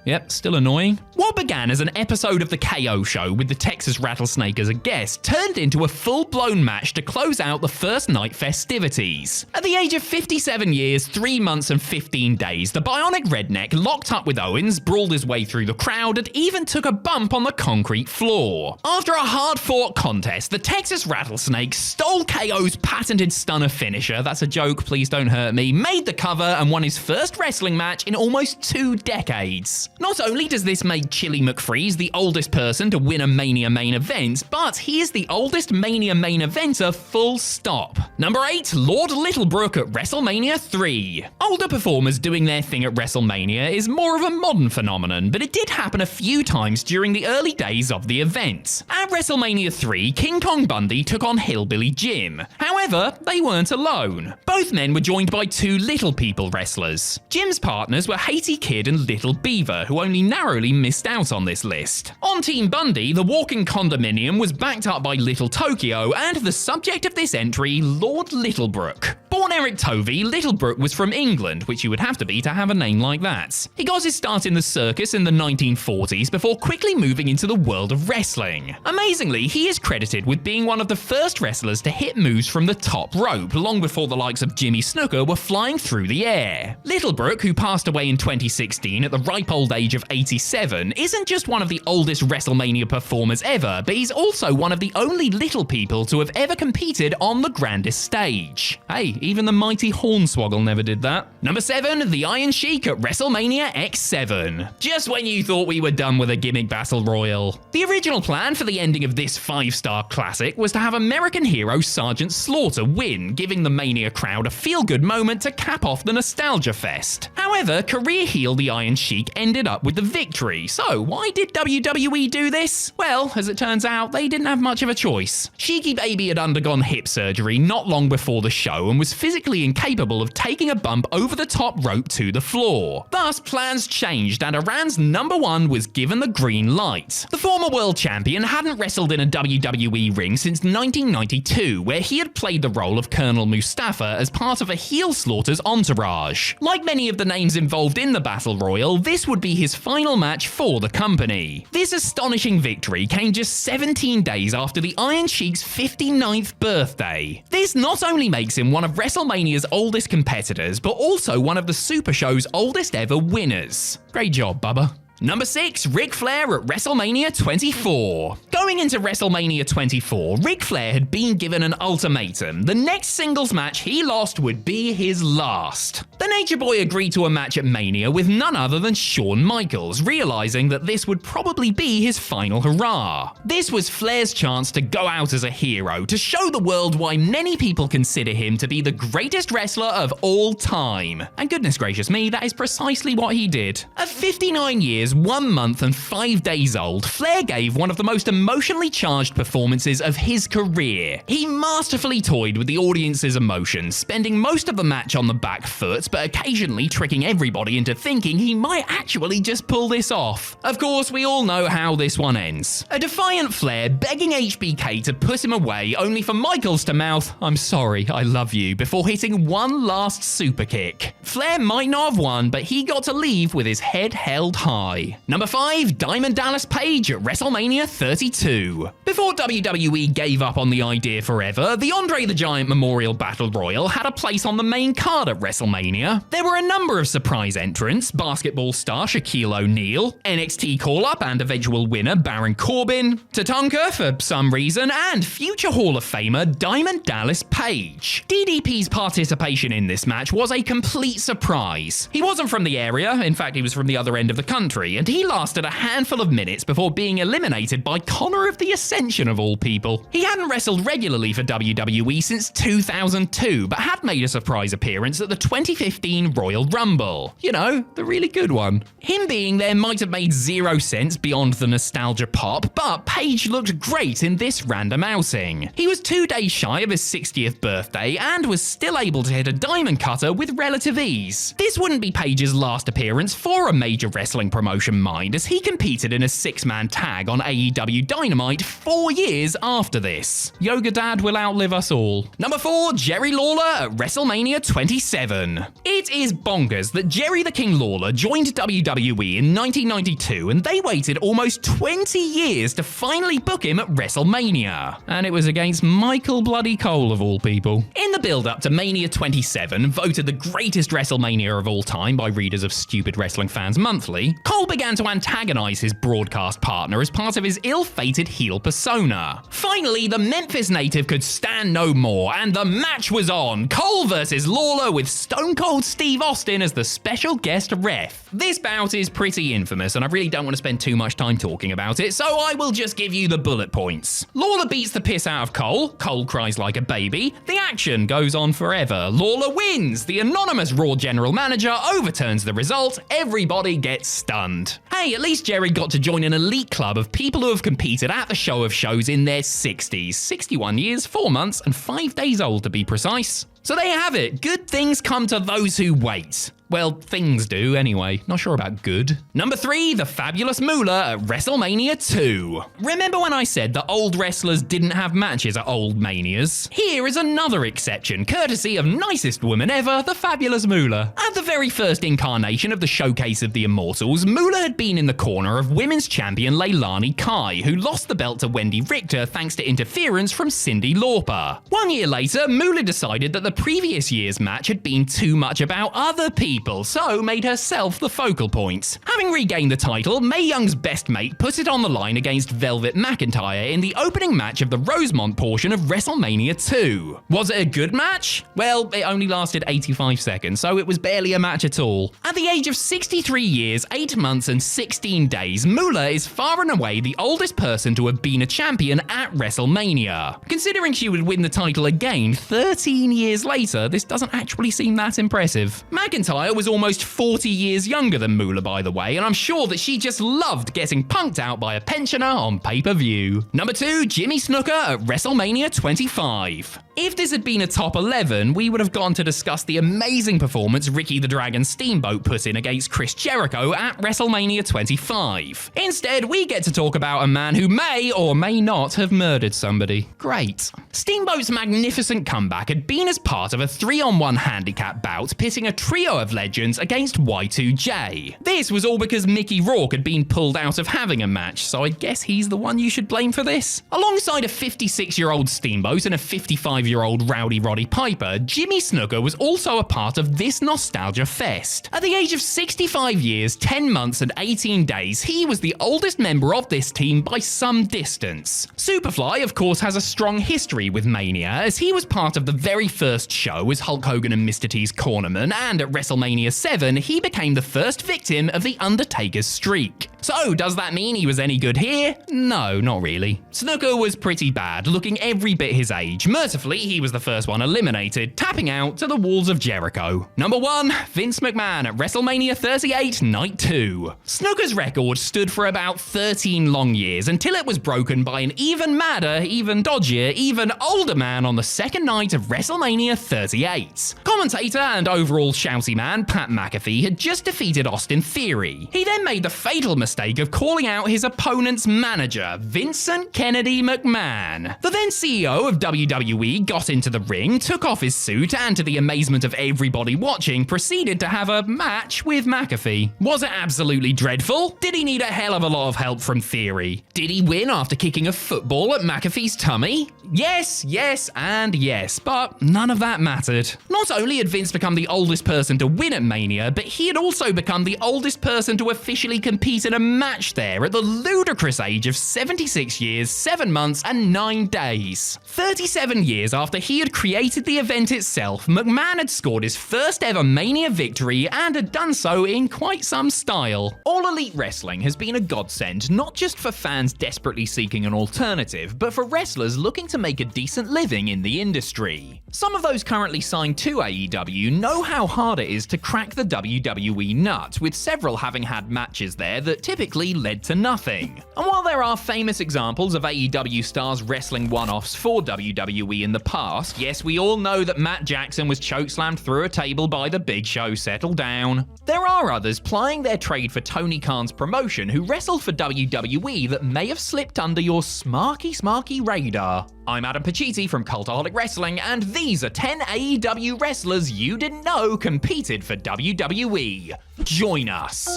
Yep, still annoying. What began as an episode of the KO show with the Texas Rattlesnake as a guest turned into a full-blown match to close out the first night festivities. At the age of 57 years, 3 months and 15 days, the Bionic Redneck locked up with Owens, brawled his way through the crowd, and even took a bump on the concrete floor. After a hard-fought contest, the Texas Rattlesnake stole KO's patented stunner finisher, that's a joke, please don't hurt me, made the cover and won his first wrestling match in almost 2 decades. Not only does this make Chili McFreeze the oldest person to win a Mania main event, but he is the oldest Mania main eventer full stop. Number 8, Lord Littlebrook at WrestleMania 3. Older performers doing their thing at WrestleMania is more of a modern phenomenon, but it did happen a few times during the early days of the event. At WrestleMania 3, King Kong Bundy took on Hillbilly Jim. However, they weren't alone. Both men were joined by 2 Little People wrestlers. Jim's partners were Haiti Kid and Little Beaver, who only narrowly missed out on this list. On Team Bundy, the walking condominium was backed up by Little Tokyo, and the subject of this entry, Lord Littlebrook. Born Eric Tovey, Littlebrook was from England, which you would have to have a name like that. He got his start in the circus in the 1940s before quickly moving into the world of wrestling. Amazingly, he is credited with being one of the first wrestlers to hit moves from the top rope, long before the likes of Jimmy Snuka were flying through the air. Littlebrook, who passed away in 2016 at the ripe old age of 87, isn't just one of the oldest WrestleMania performers ever, but he's also one of the only Little People to have ever competed on the grandest stage. Hey, even the mighty Hornswoggle never did that. Number 7, the Iron Sheik at WrestleMania X7. Just when you thought we were done with a gimmick battle royal. The original plan for the ending of this 5-star classic was to have American hero Sergeant Slaughter win, giving the Mania crowd a feel-good moment to cap off the nostalgia fest. However, career heel the Iron Sheik ended up with the victory, so why did WWE do this? Well, as it turns out, they didn't have much of a choice. Sheiky Baby had undergone hip surgery not long before the show and was physically incapable of taking a bump over the top rope to the floor. Thus, plans changed and Iran's number 1 was given the green light. The former world champion hadn't wrestled in a WWE ring since 1992, where he had played the role of Colonel Mustafa as part of a heel Slaughter's entourage. Like many of the names involved in the Battle Royal, this would be his final match for the company. This astonishing victory came just 17 days after the Iron Sheik's 59th birthday. This not only makes him one of WrestleMania's oldest competitors, but also one of the Super Show's oldest ever winners. Great job, Bubba. Number 6, Ric Flair at WrestleMania 24. Going into WrestleMania 24, Ric Flair had been given an ultimatum. The next singles match he lost would be his last. The Nature Boy agreed to a match at Mania with none other than Shawn Michaels, realizing that this would probably be his final hurrah. This was Flair's chance to go out as a hero, to show the world why many people consider him to be the greatest wrestler of all time. And goodness gracious me, that is precisely what he did. At 59 years, 1 month and 5 days old, Flair gave one of the most emotionally charged performances of his career. He masterfully toyed with the audience's emotions, spending most of the match on the back foot, but occasionally tricking everybody into thinking he might actually just pull this off. Of course, we all know how this one ends. A defiant Flair begging HBK to put him away, only for Michaels to mouth, "I'm sorry, I love you," before hitting one last super kick. Flair might not have won, but he got to leave with his head held high. anyway. Number 5, Diamond Dallas Page at WrestleMania 32. Before WWE gave up on the idea forever, the Andre the Giant Memorial Battle Royal had a place on the main card at WrestleMania. There were a number of surprise entrants: basketball star Shaquille O'Neal, NXT call-up and eventual winner Baron Corbin, Tatanka for some reason, and future Hall of Famer Diamond Dallas Page. DDP's participation in this match was a complete surprise. He wasn't from the area, in fact he was from the other end of the country, and he lasted a handful of minutes before being eliminated by Connor of the Ascension of all people. He hadn't wrestled regularly for WWE since 2002, but had made a surprise appearance at the 2015 Royal Rumble. You know, the really good one. Him being there might have made zero sense beyond the nostalgia pop, but Page looked great in this random outing. He was 2 days shy of his 60th birthday and was still able to hit a diamond cutter with relative ease. This wouldn't be Page's last appearance for a major wrestling promotion, mind, as he competed in a 6-man tag on AEW Dynamite 4 years after this. Yoga Dad will outlive us all. Number 4, Jerry Lawler at WrestleMania 27. It is bonkers that Jerry the King Lawler joined WWE in 1992 and they waited almost 20 years to finally book him at WrestleMania. And it was against Michael Bloody Cole of all people. In the build-up to Mania 27, voted the greatest WrestleMania of all time by readers of Stupid Wrestling Fans Monthly, Cole began to antagonize his broadcast partner as part of his ill-fated heel persona. Finally, the Memphis native could stand no more, and the match was on. Cole versus Lawler with Stone Cold Steve Austin as the special guest ref. This bout is pretty infamous, and I really don't want to spend too much time talking about it, so I will just give you the bullet points. Lawler beats the piss out of Cole. Cole cries like a baby. The action goes on forever. Lawler wins. The anonymous Raw general manager overturns the result. Everybody gets stunned. Hey, at least Jerry got to join an elite club of people who have competed at the show of shows in their 60s. 61 years, 4 months, and 5 days old to be precise. So there you have it. Good things come to those who wait. Well, things do anyway. Not sure about good. Number 3, the Fabulous Moolah at WrestleMania 2. Remember when I said that old wrestlers didn't have matches at old manias? Here is another exception, courtesy of nicest woman ever, the Fabulous Moolah. At the very first incarnation of the Showcase of the Immortals, Moolah had been in the corner of women's champion Leilani Kai, who lost the belt to Wendy Richter thanks to interference from Cyndi Lauper. 1 year later, Moolah decided that the previous year's match had been too much about other people, so made herself the focal point. Having regained the title, Mae Young's best mate put it on the line against Velvet McIntyre in the opening match of the Rosemont portion of WrestleMania 2. Was it a good match? Well, it only lasted 85 seconds, so it was barely a match at all. At the age of 63 years, 8 months and 16 days, Moolah is far and away the oldest person to have been a champion at WrestleMania. Considering she would win the title again 13 years later, this doesn't actually seem that impressive. McIntyre was almost 40 years younger than Moolah, by the way, and I'm sure that she just loved getting punked out by a pensioner on pay-per-view. Number 2, Jimmy Snuka at WrestleMania 25. If this had been a top 11, we would have gone to discuss the amazing performance Ricky the Dragon Steamboat put in against Chris Jericho at WrestleMania 25. Instead, we get to talk about a man who may or may not have murdered somebody. Great. Steamboat's magnificent comeback had been as part of a 3-on-1 handicap bout pitting a trio of legends against Y2J. This was all because Mickey Rourke had been pulled out of having a match, so I guess he's the one you should blame for this. Alongside a 56-year-old Steamboat and a 55-year-old Rowdy Roddy Piper, Jimmy Snuka was also a part of this nostalgia fest. At the age of 65 years, 10 months and 18 days, he was the oldest member of this team by some distance. Superfly, of course, has a strong history with Mania, as he was part of the very first show as Hulk Hogan and Mr. T's cornerman, and at WrestleMania 7, he became the first victim of The Undertaker's streak. So, does that mean he was any good here? No, not really. Snuka was pretty bad, looking every bit his age. Mercifully, he was the first one eliminated, tapping out to the walls of Jericho. Number 1, Vince McMahon at WrestleMania 38, Night 2. Snuka's record stood for about 13 long years until it was broken by an even madder, even dodgier, even older man on the second night of WrestleMania 38. Commentator and overall shouty man Pat McAfee had just defeated Austin Theory. He then made the fatal mistake mistake of calling out his opponent's manager, Vincent Kennedy McMahon. The then CEO of WWE got into the ring, took off his suit, and to the amazement of everybody watching, proceeded to have a match with McAfee. Was it absolutely dreadful? Did he need a hell of a lot of help from Theory? Did he win after kicking a football at McAfee's tummy? Yes, yes, and yes, but none of that mattered. Not only had Vince become the oldest person to win at Mania, but he had also become the oldest person to officially compete in a match there at the ludicrous age of 76 years, 7 months, and 9 days. 37 years after he had created the event itself, McMahon had scored his first ever Mania victory and had done so in quite some style. All Elite Wrestling has been a godsend, not just for fans desperately seeking an alternative, but for wrestlers looking to make a decent living in the industry. Some of those currently signed to AEW know how hard it is to crack the WWE nut, with several having had matches there that typically led to nothing. And while there are famous examples of AEW stars wrestling one-offs for WWE in the past, yes, we all know that Matt Jackson was chokeslammed through a table by the Big Show. Settle down. There are others plying their trade for Tony Khan's promotion who wrestled for WWE that may have slipped under your smarky radar. I'm Adam Pacitti from Cultaholic Wrestling, and these are 10 AEW wrestlers you didn't know competed for WWE. Join us.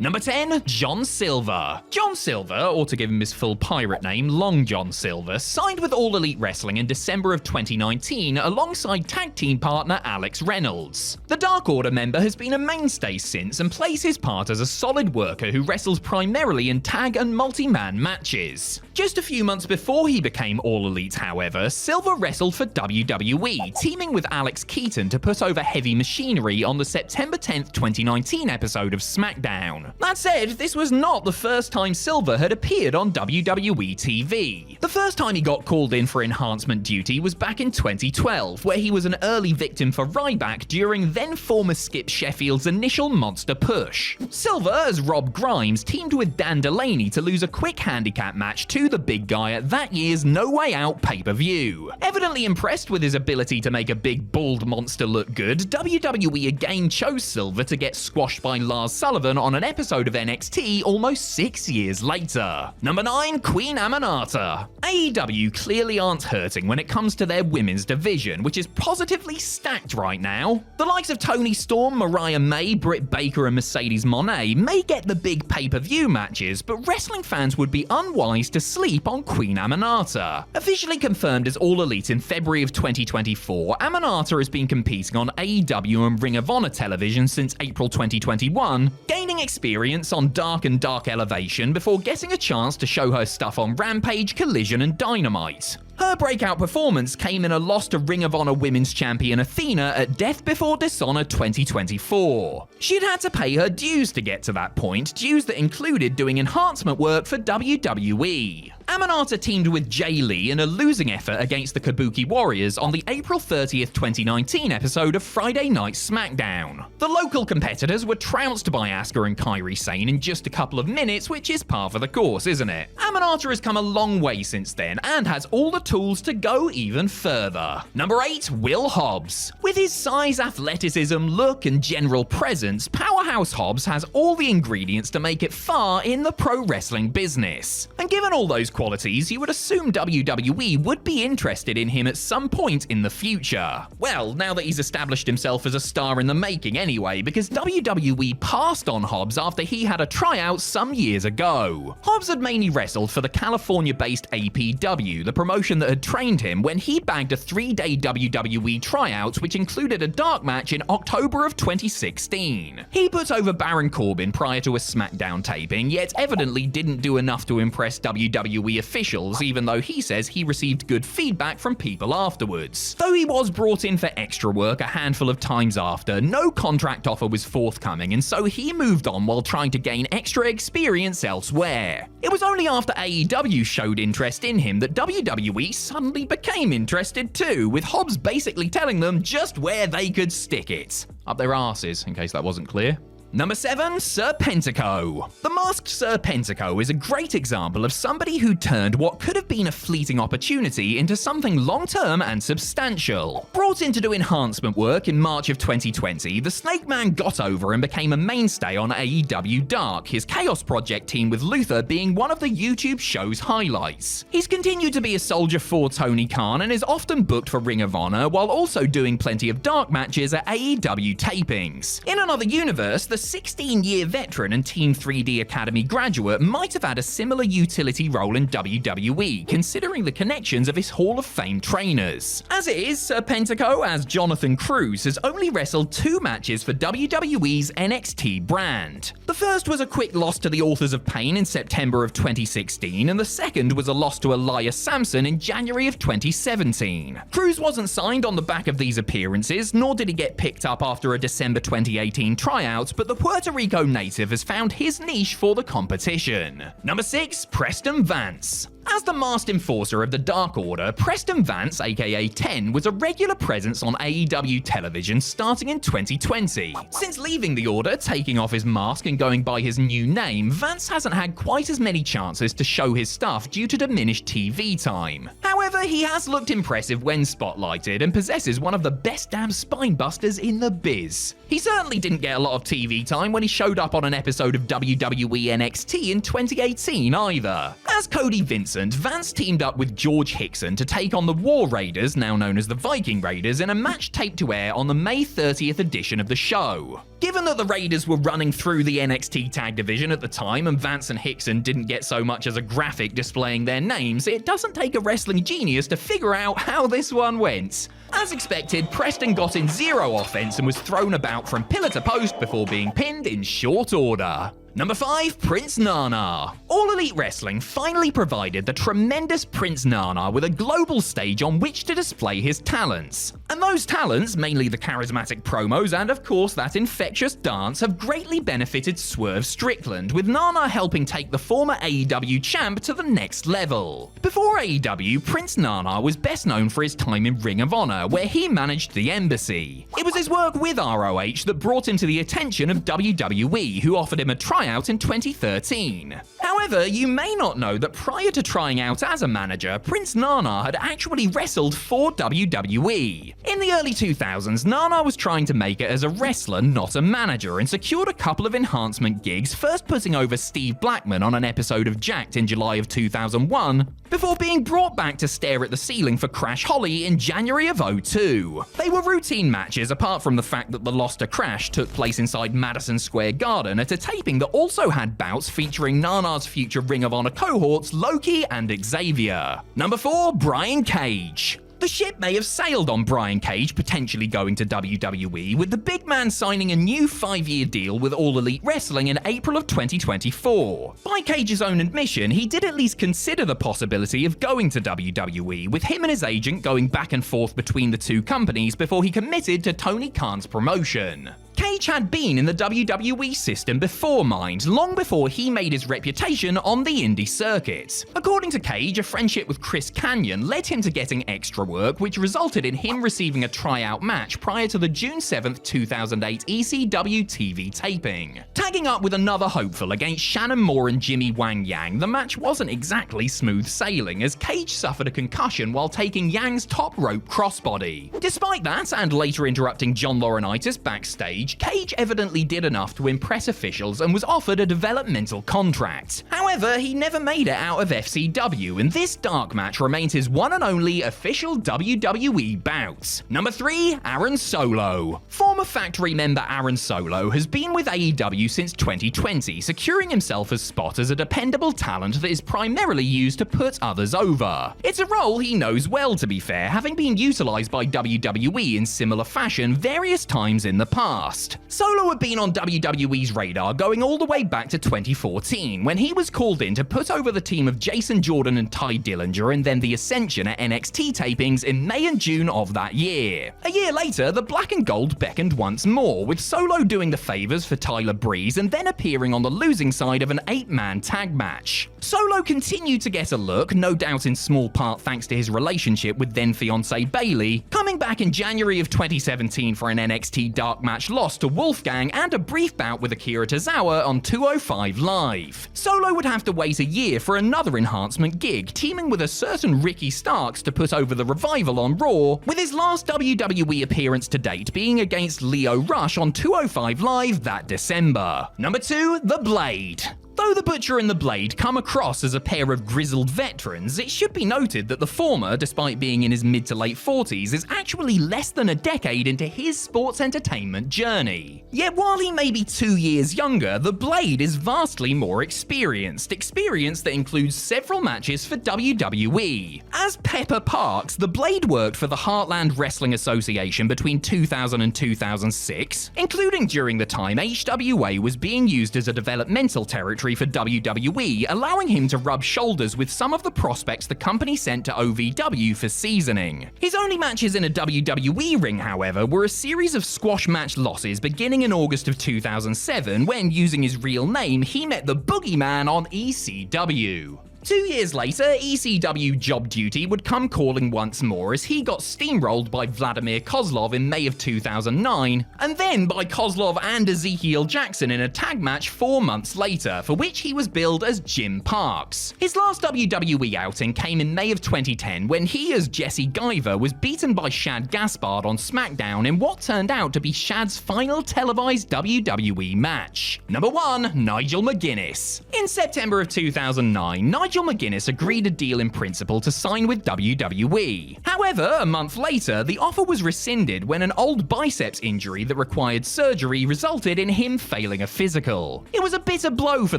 Number 10, John Silver. John Silver, or to give him his full pirate name, Long John Silver, signed with All Elite Wrestling in December of 2019 alongside tag team partner Alex Reynolds. The Dark Order member has been a mainstay since and plays his part as a solid worker who wrestles primarily in tag and multi-man matches. Just a few months before he became All Elite, however, Silver wrestled for WWE, teaming with Alex Keaton to put over Heavy Machinery on the September 10th, 2019 episode of SmackDown. That said, this was not the first time Silver had appeared on WWE TV. The first time he got called in for enhancement duty was back in 2012, where he was an early victim for Ryback during then-former Skip Sheffield's initial monster push. Silver, as Rob Grimes, teamed with Dan Delaney to lose a quick handicap match to the big guy at that year's No Way Out pay-per-view. Evidently impressed with his ability to make a big bald monster look good, WWE again chose Silver to get squashed by Lars Sullivan on an episode of NXT almost 6 years later. Number 9, Queen Aminata. AEW clearly aren't hurting when it comes to their women's division, which is positively stacked right now. The likes of Toni Storm, Mariah May, Britt Baker, and Mercedes Moné may get the big pay-per-view matches, but wrestling fans would be unwise to sleep on Queen Aminata. Officially confirmed as All Elite in February of 2024, Aminata has been competing on AEW and Ring of Honor television since April 2021, gaining experience on Dark and Dark Elevation before getting a chance to show her stuff on Rampage, Collision, and Dynamite. Her breakout performance came in a loss to Ring of Honor Women's Champion Athena at Death Before Dishonor 2024. She'd had to pay her dues to get to that point, dues that included doing enhancement work for WWE. Aminata teamed with Jay Lee in a losing effort against the Kabuki Warriors on the April 30th, 2019 episode of Friday Night SmackDown. The local competitors were trounced by Asuka and Kairi Sane in just a couple of minutes, which is par for the course, isn't it? Aminata has come a long way since then and has all the tools to go even further. Number 8, Will Hobbs. With his size, athleticism, look, and general presence, Powerhouse Hobbs has all the ingredients to make it far in the pro wrestling business. And given all those qualities, you would assume WWE would be interested in him at some point in the future. Well, now that he's established himself as a star in the making anyway, because WWE passed on Hobbs after he had a tryout some years ago. Hobbs had mainly wrestled for the California-based APW, the promotion that had trained him, when he bagged a 3-day WWE tryout which included a dark match in October of 2016. He put over Baron Corbin prior to a SmackDown taping, yet evidently didn't do enough to impress WWE officials, even though he says he received good feedback from people afterwards. Though he was brought in for extra work a handful of times after, no contract offer was forthcoming, and so he moved on while trying to gain extra experience elsewhere. It was only after AEW showed interest in him that WWE suddenly became interested too, with Hobbs basically telling them just where they could stick it. Up their arses, in case that wasn't clear. Number 7. Serpentico. The Masked Serpentico is a great example of somebody who turned what could have been a fleeting opportunity into something long-term and substantial. Brought in to do enhancement work in March of 2020, the Snake Man got over and became a mainstay on AEW Dark, his Chaos Project team with Luther being one of the YouTube show's highlights. He's continued to be a soldier for Tony Khan and is often booked for Ring of Honor while also doing plenty of Dark matches at AEW tapings. In another universe, the 16-year veteran and Team 3D Academy graduate might have had a similar utility role in WWE, considering the connections of his Hall of Fame trainers. As it is, Serpentico, as Jonathan Cruz, has only wrestled 2 matches for WWE's NXT brand. The first was a quick loss to the Authors of Pain in September of 2016, and the second was a loss to Elias Sampson in January of 2017. Cruz wasn't signed on the back of these appearances, nor did he get picked up after a December 2018 tryout, but the Puerto Rico native has found his niche for the competition. Number 6. Preston Vance. As the masked enforcer of the Dark Order, Preston Vance, aka 10, was a regular presence on AEW television starting in 2020. Since leaving the Order, taking off his mask and going by his new name, Vance hasn't had quite as many chances to show his stuff due to diminished TV time. However, he has looked impressive when spotlighted and possesses one of the best damn spine-busters in the biz. He certainly didn't get a lot of TV time when he showed up on an episode of WWE NXT in 2018 either. As Cody Vincent, Vance teamed up with George Hickson to take on the War Raiders, now known as the Viking Raiders, in a match taped to air on the May 30th edition of the show. Given that the Raiders were running through the NXT tag division at the time and Vance and Hickson didn't get so much as a graphic displaying their names, it doesn't take a wrestling genius to figure out how this one went. As expected, Preston got in 0 offense and was thrown about from pillar to post before being pinned in short order. Number 5. Prince Nana. All Elite Wrestling finally provided the tremendous Prince Nana with a global stage on which to display his talents. And those talents, mainly the charismatic promos and of course that infectious dance, have greatly benefited Swerve Strickland, with Nana helping take the former AEW champ to the next level. Before AEW, Prince Nana was best known for his time in Ring of Honor, where he managed the Embassy. It was his work with ROH that brought him to the attention of WWE, who offered him a tryout in 2013. However, you may not know that prior to trying out as a manager, Prince Nana had actually wrestled for WWE. In the early 2000s, Nana was trying to make it as a wrestler, not a manager, and secured a couple of enhancement gigs, first putting over Steve Blackman on an episode of Jacked in July of 2001, before being brought back to stare at the ceiling for Crash Holly in January of 2002. They were routine matches, apart from the fact that the loss to Crash took place inside Madison Square Garden at a taping that also had bouts featuring Nana's future Ring of Honor cohorts Loki and Xavier. Number 4. Brian Cage. The ship may have sailed on Brian Cage potentially going to WWE, with the big man signing a new 5-year deal with All Elite Wrestling in April of 2024. By Cage's own admission, he did at least consider the possibility of going to WWE, with him and his agent going back and forth between the two companies before he committed to Tony Khan's promotion. Cage had been in the WWE system before Mind, long before he made his reputation on the indie circuit. According to Cage, a friendship with Chris Kanyon led him to getting extra work, which resulted in him receiving a tryout match prior to the June 7th, 2008 ECW TV taping. Tagging up with another hopeful against Shannon Moore and Jimmy Wang Yang, the match wasn't exactly smooth sailing, as Cage suffered a concussion while taking Yang's top rope crossbody. Despite that, and later interrupting John Laurinaitis backstage, Cage evidently did enough to impress officials and was offered a developmental contract. However, he never made it out of FCW, and this dark match remains his one and only official WWE bout. Number 3. Aaron Solo. Former Factory member Aaron Solo has been with AEW since 2020, securing himself a spot as a dependable talent that is primarily used to put others over. It's a role he knows well, to be fair, having been utilized by WWE in similar fashion various times in the past. Solo had been on WWE's radar going all the way back to 2014, when he was called in to put over the team of Jason Jordan and Ty Dillinger and then the Ascension at NXT tapings in May and June of that year. A year later, the Black and Gold beckoned happened once more, with Solo doing the favors for Tyler Breeze and then appearing on the losing side of an 8-man tag match. Solo continued to get a look, no doubt in small part thanks to his relationship with then-fiancée Bayley, coming back in January of 2017 for an NXT Dark Match loss to Wolfgang and a brief bout with Akira Tozawa on 205 Live. Solo would have to wait a year for another enhancement gig, teaming with a certain Ricky Starks to put over the Revival on Raw, with his last WWE appearance to date being against Lio Rush on 205 Live that December. Number 2, The Blade. Though the Butcher and the Blade come across as a pair of grizzled veterans, it should be noted that the former, despite being in his mid to late 40s, is actually less than a decade into his sports entertainment journey. Yet while he may be 2 years younger, the Blade is vastly more experienced that includes several matches for WWE. As Pepper Parks, the Blade worked for the Heartland Wrestling Association between 2000 and 2006, including during the time HWA was being used as a developmental territory for WWE, allowing him to rub shoulders with some of the prospects the company sent to OVW for seasoning. His only matches in a WWE ring, however, were a series of squash match losses beginning in August of 2007 when, using his real name, he met the Boogeyman on ECW. 2 years later, ECW Job Duty would come calling once more as he got steamrolled by Vladimir Kozlov in May of 2009, and then by Kozlov and Ezekiel Jackson in a tag match 4 months later, for which he was billed as Jim Parks. His last WWE outing came in May of 2010 when he, as Jesse Guyver, was beaten by Shad Gaspard on SmackDown in what turned out to be Shad's final televised WWE match. Number 1, Nigel McGuinness. In September of 2009, Nigel McGuinness agreed a deal in principle to sign with WWE. However, a month later, the offer was rescinded when an old biceps injury that required surgery resulted in him failing a physical. It was a bitter blow for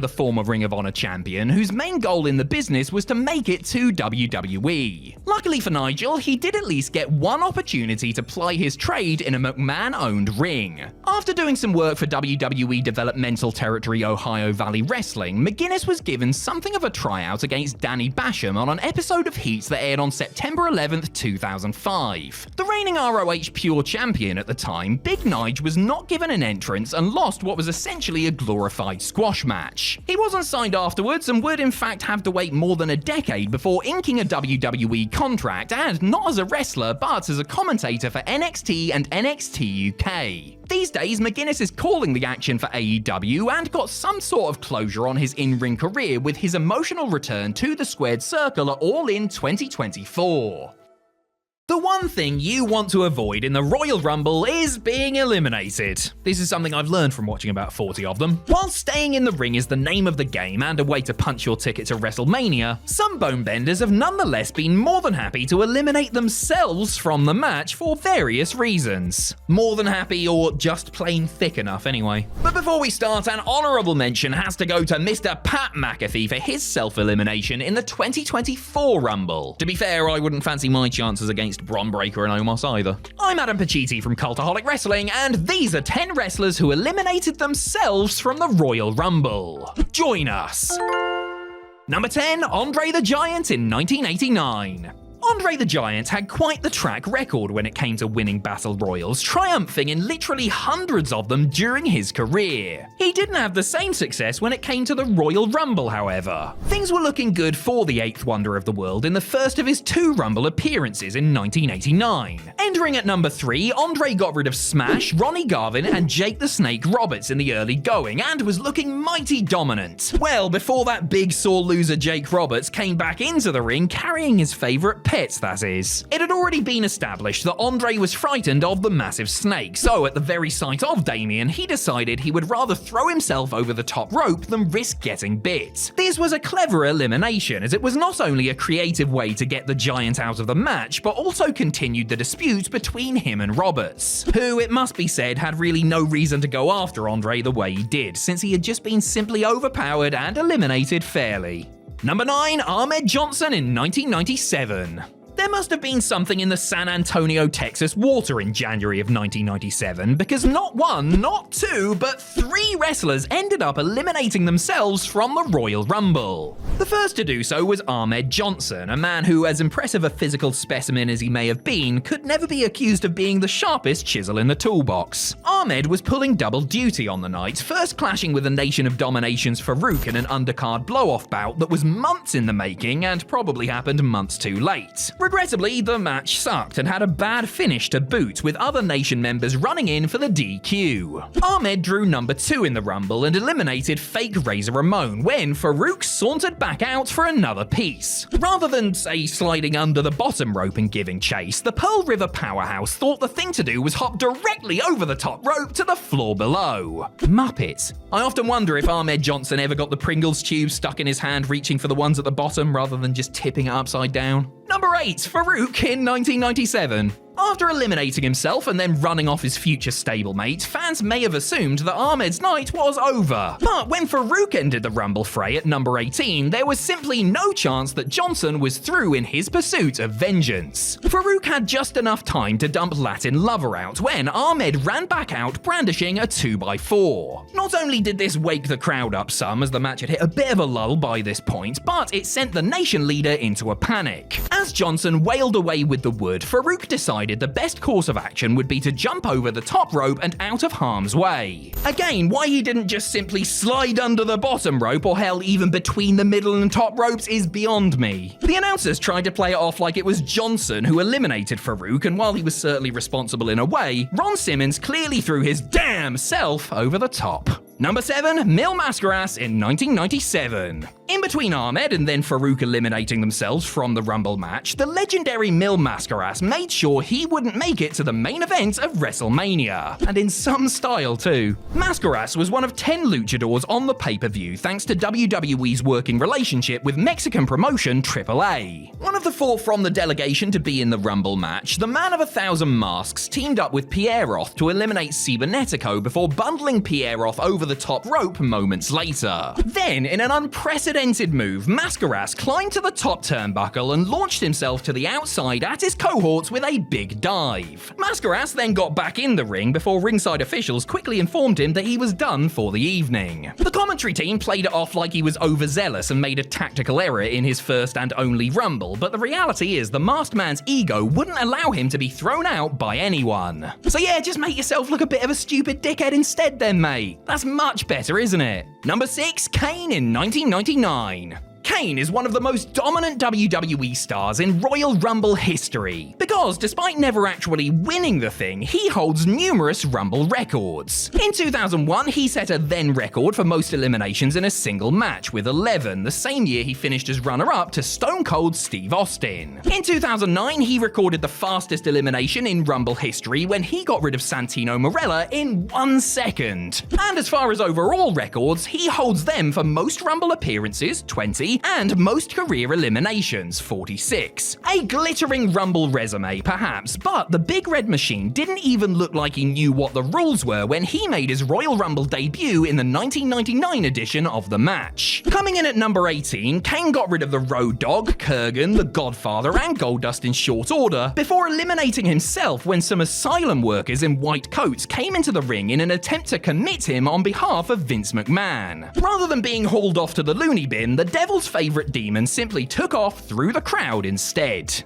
the former Ring of Honor champion, whose main goal in the business was to make it to WWE. Luckily for Nigel, he did at least get one opportunity to ply his trade in a McMahon-owned ring. After doing some work for WWE developmental territory Ohio Valley Wrestling, McGuinness was given something of a tryout against Danny Basham on an episode of Heat that aired on September 11th, 2005. The reigning ROH Pure Champion at the time, Big Nige was not given an entrance and lost what was essentially a glorified squash match. He wasn't signed afterwards and would in fact have to wait more than a decade before inking a WWE contract, and not as a wrestler but as a commentator for NXT and NXT UK. These days, McGuinness is calling the action for AEW and got some sort of closure on his in-ring career with his emotional return to the Squared Circle at All In 2024. The one thing you want to avoid in the Royal Rumble is being eliminated. This is something I've learned from watching about 40 of them. While staying in the ring is the name of the game and a way to punch your ticket to WrestleMania, some bonebenders have nonetheless been more than happy to eliminate themselves from the match for various reasons. More than happy, or just plain thick enough anyway. But before we start, an honourable mention has to go to Mr. Pat McAfee for his self-elimination in the 2024 Rumble. To be fair, I wouldn't fancy my chances against Bron Breakker and Omos either. I'm Adam Pacitti from Cultaholic Wrestling, and these are 10 wrestlers who eliminated themselves from the Royal Rumble. Join us! Number 10, Andre the Giant in 1989. Andre the Giant had quite the track record when it came to winning battle royals, triumphing in literally hundreds of them during his career. He didn't have the same success when it came to the Royal Rumble, however. Things were looking good for the 8th wonder of the world in the first of his 2 Rumble appearances in 1989. Entering at number 3, Andre got rid of Smash, Ronnie Garvin, and Jake the Snake Roberts in the early going, and was looking mighty dominant. Well, before that big sore loser Jake Roberts came back into the ring carrying his favourite pets, that is. It had already been established that Andre was frightened of the massive snake, so at the very sight of Damien, he decided he would rather throw himself over the top rope than risk getting bit. This was a clever elimination, as it was not only a creative way to get the Giant out of the match, but also continued the dispute between him and Roberts, who, it must be said, had really no reason to go after Andre the way he did, since he had just been simply overpowered and eliminated fairly. Number 9, Ahmed Johnson in 1997. There must have been something in the San Antonio, Texas water in January of 1997, because not one, not two, but 3 wrestlers ended up eliminating themselves from the Royal Rumble. The first to do so was Ahmed Johnson, a man who, as impressive a physical specimen as he may have been, could never be accused of being the sharpest chisel in the toolbox. Ahmed was pulling double duty on the night, first clashing with the Nation of Domination's Farouk in an undercard blow-off bout that was months in the making and probably happened months too late. Regrettably, the match sucked and had a bad finish to boot, with other Nation members running in for the DQ. Ahmed drew number 2 in the Rumble and eliminated fake Razor Ramon when Farouk sauntered back out for another piece. Rather than, say, sliding under the bottom rope and giving chase, the Pearl River powerhouse thought the thing to do was hop directly over the top rope to the floor below. Muppets. I often wonder if Ahmed Johnson ever got the Pringles tube stuck in his hand reaching for the ones at the bottom rather than just tipping it upside down. Number 8, Farouk in 1997. After eliminating himself and then running off his future stablemate, fans may have assumed that Ahmed's night was over. But when Farouk entered the Rumble fray at number 18, there was simply no chance that Johnson was through in his pursuit of vengeance. Farouk had just enough time to dump Latin Lover out when Ahmed ran back out brandishing a 2x4. Not only did this wake the crowd up some, as the match had hit a bit of a lull by this point, but it sent the Nation leader into a panic. As Johnson wailed away with the wood, Farouk decided the best course of action would be to jump over the top rope and out of harm's way. Again, why he didn't just simply slide under the bottom rope or hell even between the middle and top ropes is beyond me. The announcers tried to play it off like it was Johnson who eliminated Farouk, and while he was certainly responsible in a way, Ron Simmons clearly threw his damn self over the top. Number 7, Mil Mascaras in 1997. In between Ahmed and then Farouk eliminating themselves from the Rumble match, the legendary Mil Mascaras made sure he wouldn't make it to the main event of WrestleMania. And in some style too. Mascaras was one of 10 luchadors on the pay-per-view thanks to WWE's working relationship with Mexican promotion AAA. One of the 4 from the delegation to be in the Rumble match, the Man of 1,000 Masks teamed up with Pierroth to eliminate Cibernetico before bundling Pierroth over the top rope moments later. Then, in an unprecedented move, Mascaras climbed to the top turnbuckle and launched himself to the outside at his cohorts with a big dive. Mascaras then got back in the ring before ringside officials quickly informed him that he was done for the evening. The commentary team played it off like he was overzealous and made a tactical error in his first and only Rumble, but the reality is the masked man's ego wouldn't allow him to be thrown out by anyone. So yeah, just make yourself look a bit of a stupid dickhead instead then, mate. That's much better, isn't it? Number 6, Kane in 1999. Kane is one of the most dominant WWE stars in Royal Rumble history, because despite never actually winning the thing, he holds numerous Rumble records. In 2001, he set a then record for most eliminations in a single match with 11, the same year he finished as runner-up to Stone Cold Steve Austin. In 2009, he recorded the fastest elimination in Rumble history when he got rid of Santino Marella in 1 second. And as far as overall records, he holds them for most Rumble appearances, 20, and most career eliminations, 46. A glittering Rumble resume, perhaps, but the Big Red Machine didn't even look like he knew what the rules were when he made his Royal Rumble debut in the 1999 edition of the match. Coming in at number 18, Kane got rid of the Road Dogg, Kurgan, the Godfather, and Goldust in short order, before eliminating himself when some asylum workers in white coats came into the ring in an attempt to commit him on behalf of Vince McMahon. Rather than being hauled off to the loony bin, the Devil's favorite demon simply took off through the crowd instead.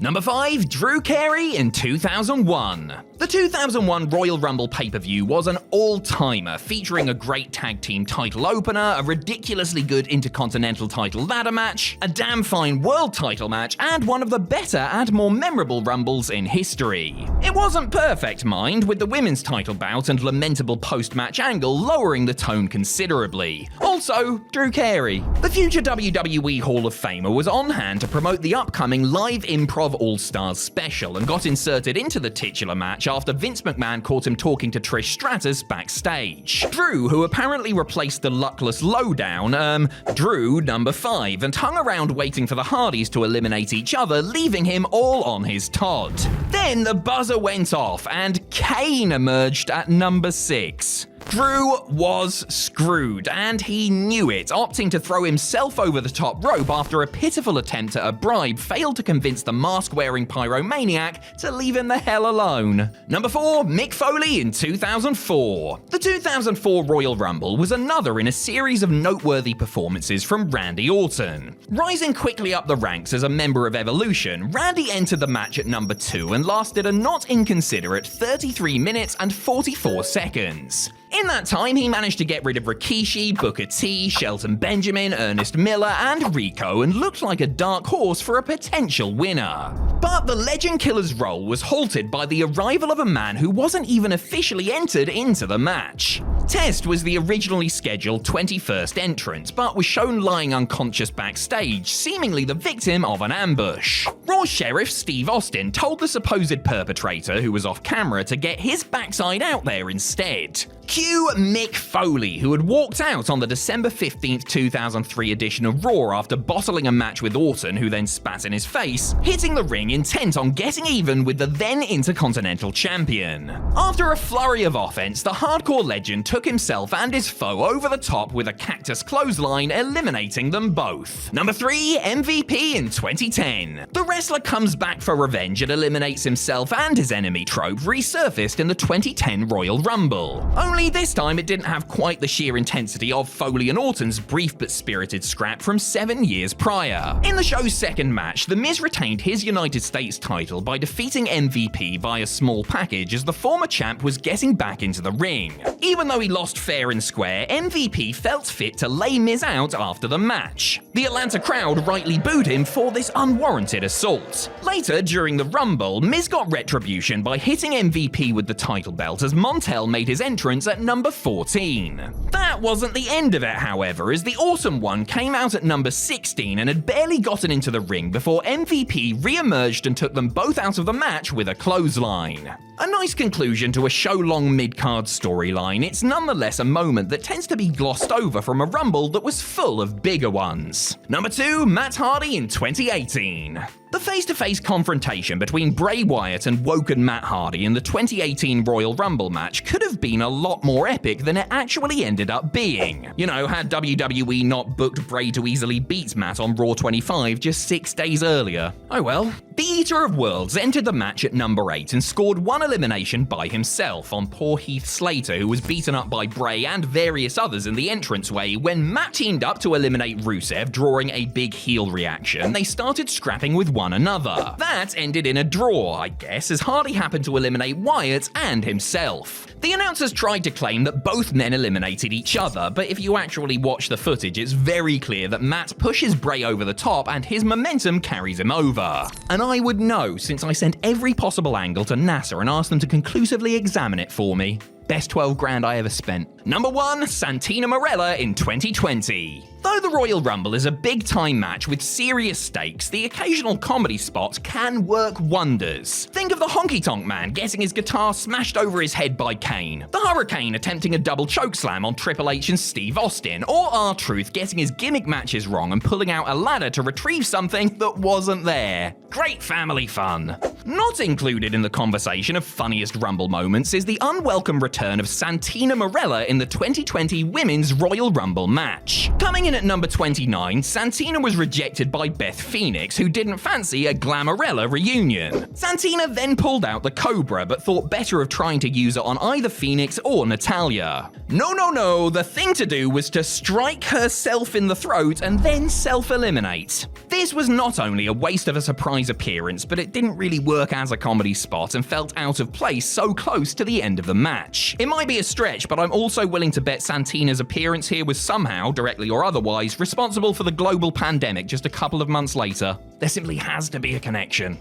Number 5, Drew Carey in 2001. The 2001 Royal Rumble pay-per-view was an all-timer, featuring a great tag team title opener, a ridiculously good intercontinental title ladder match, a damn fine world title match, and one of the better and more memorable Rumbles in history. It wasn't perfect, mind, with the women's title bout and lamentable post-match angle lowering the tone considerably. Also, Drew Carey. The future WWE Hall of Famer was on hand to promote the upcoming live improv All-Stars special and got inserted into the titular match after Vince McMahon caught him talking to Trish Stratus backstage. Drew, who apparently replaced the luckless Lowdown, drew number 5 and hung around waiting for the Hardys to eliminate each other, leaving him all on his Todd. Then the buzzer went off and Kane emerged at number 6. Drew was screwed, and he knew it, opting to throw himself over the top rope after a pitiful attempt at a bribe failed to convince the mask-wearing pyromaniac to leave him the hell alone. Number 4, Mick Foley in 2004. The 2004 Royal Rumble was another in a series of noteworthy performances from Randy Orton. Rising quickly up the ranks as a member of Evolution, Randy entered the match at number 2 and lasted a not inconsiderate 33 minutes and 44 seconds. In that time, he managed to get rid of Rikishi, Booker T, Shelton Benjamin, Ernest Miller, and Rico, and looked like a dark horse for a potential winner. But the Legend Killer's role was halted by the arrival of a man who wasn't even officially entered into the match. Test was the originally scheduled 21st entrant, but was shown lying unconscious backstage, seemingly the victim of an ambush. Raw Sheriff Steve Austin told the supposed perpetrator, who was off camera, to get his backside out there instead. Cue Mick Foley, who had walked out on the December 15th, 2003 edition of Raw after bottling a match with Orton, who then spat in his face, hitting the ring intent on getting even with the then Intercontinental Champion. After a flurry of offense, the hardcore legend took himself and his foe over the top with a cactus clothesline, eliminating them both. Number 3, MVP in 2010. The wrestler comes back for revenge and eliminates himself and his enemy trope resurfaced in the 2010 Royal Rumble. Only this time it didn't have quite the sheer intensity of Foley and Orton's brief but spirited scrap from 7 years prior. In the show's second match, The Miz retained his United States title by defeating MVP via small package as the former champ was getting back into the ring. Even though he lost fair and square, MVP felt fit to lay Miz out after the match. The Atlanta crowd rightly booed him for this unwarranted assault. Later, during the Rumble, Miz got retribution by hitting MVP with the title belt as Montel made his entrance at number 14. That wasn't the end of it, however, as the Awesome One came out at number 16 and had barely gotten into the ring before MVP re-emerged and took them both out of the match with a clothesline. A nice conclusion to a show-long mid-card storyline, it's nonetheless a moment that tends to be glossed over from a Rumble that was full of bigger ones. Number 2, Matt Hardy in 2018. The face-to-face confrontation between Bray Wyatt and Woken Matt Hardy in the 2018 Royal Rumble match could have been a lot more epic than it actually ended up being. You know, had WWE not booked Bray to easily beat Matt on Raw 25 just 6 days earlier. Oh well. The Eater of Worlds entered the match at number 8 and scored one elimination by himself on poor Heath Slater, who was beaten up by Bray and various others in the entranceway when Matt teamed up to eliminate Rusev, drawing a big heel reaction. They started scrapping with one another. That ended in a draw, I guess, as Hardy happened to eliminate Wyatt and himself. The announcers tried to claim that both men eliminated each other, but if you actually watch the footage, it's very clear that Matt pushes Bray over the top and his momentum carries him over. And I would know, since I sent every possible angle to NASA and asked them to conclusively examine it for me. Best 12 grand I ever spent. Number 1, Santina Marella in 2020. Though the Royal Rumble is a big-time match with serious stakes, the occasional comedy spot can work wonders. Think of the Honky Tonk Man getting his guitar smashed over his head by Kane, the Hurricane attempting a double chokeslam on Triple H and Steve Austin, or R-Truth getting his gimmick matches wrong and pulling out a ladder to retrieve something that wasn't there. Great family fun. Not included in the conversation of funniest Rumble moments is the unwelcome return of Santina Marella in the 2020 Women's Royal Rumble match. Coming in at number 29, Santina was rejected by Beth Phoenix, who didn't fancy a Glamarella reunion. Santina then pulled out the Cobra, but thought better of trying to use it on either Phoenix or Natalya. No, the thing to do was to strike herself in the throat and then self-eliminate. This was not only a waste of a surprise appearance, but it didn't really work as a comedy spot and felt out of place so close to the end of the match. It might be a stretch, but I'm also willing to bet Santina's appearance here was somehow, directly or otherwise, responsible for the global pandemic just a couple of months later. There simply has to be a connection.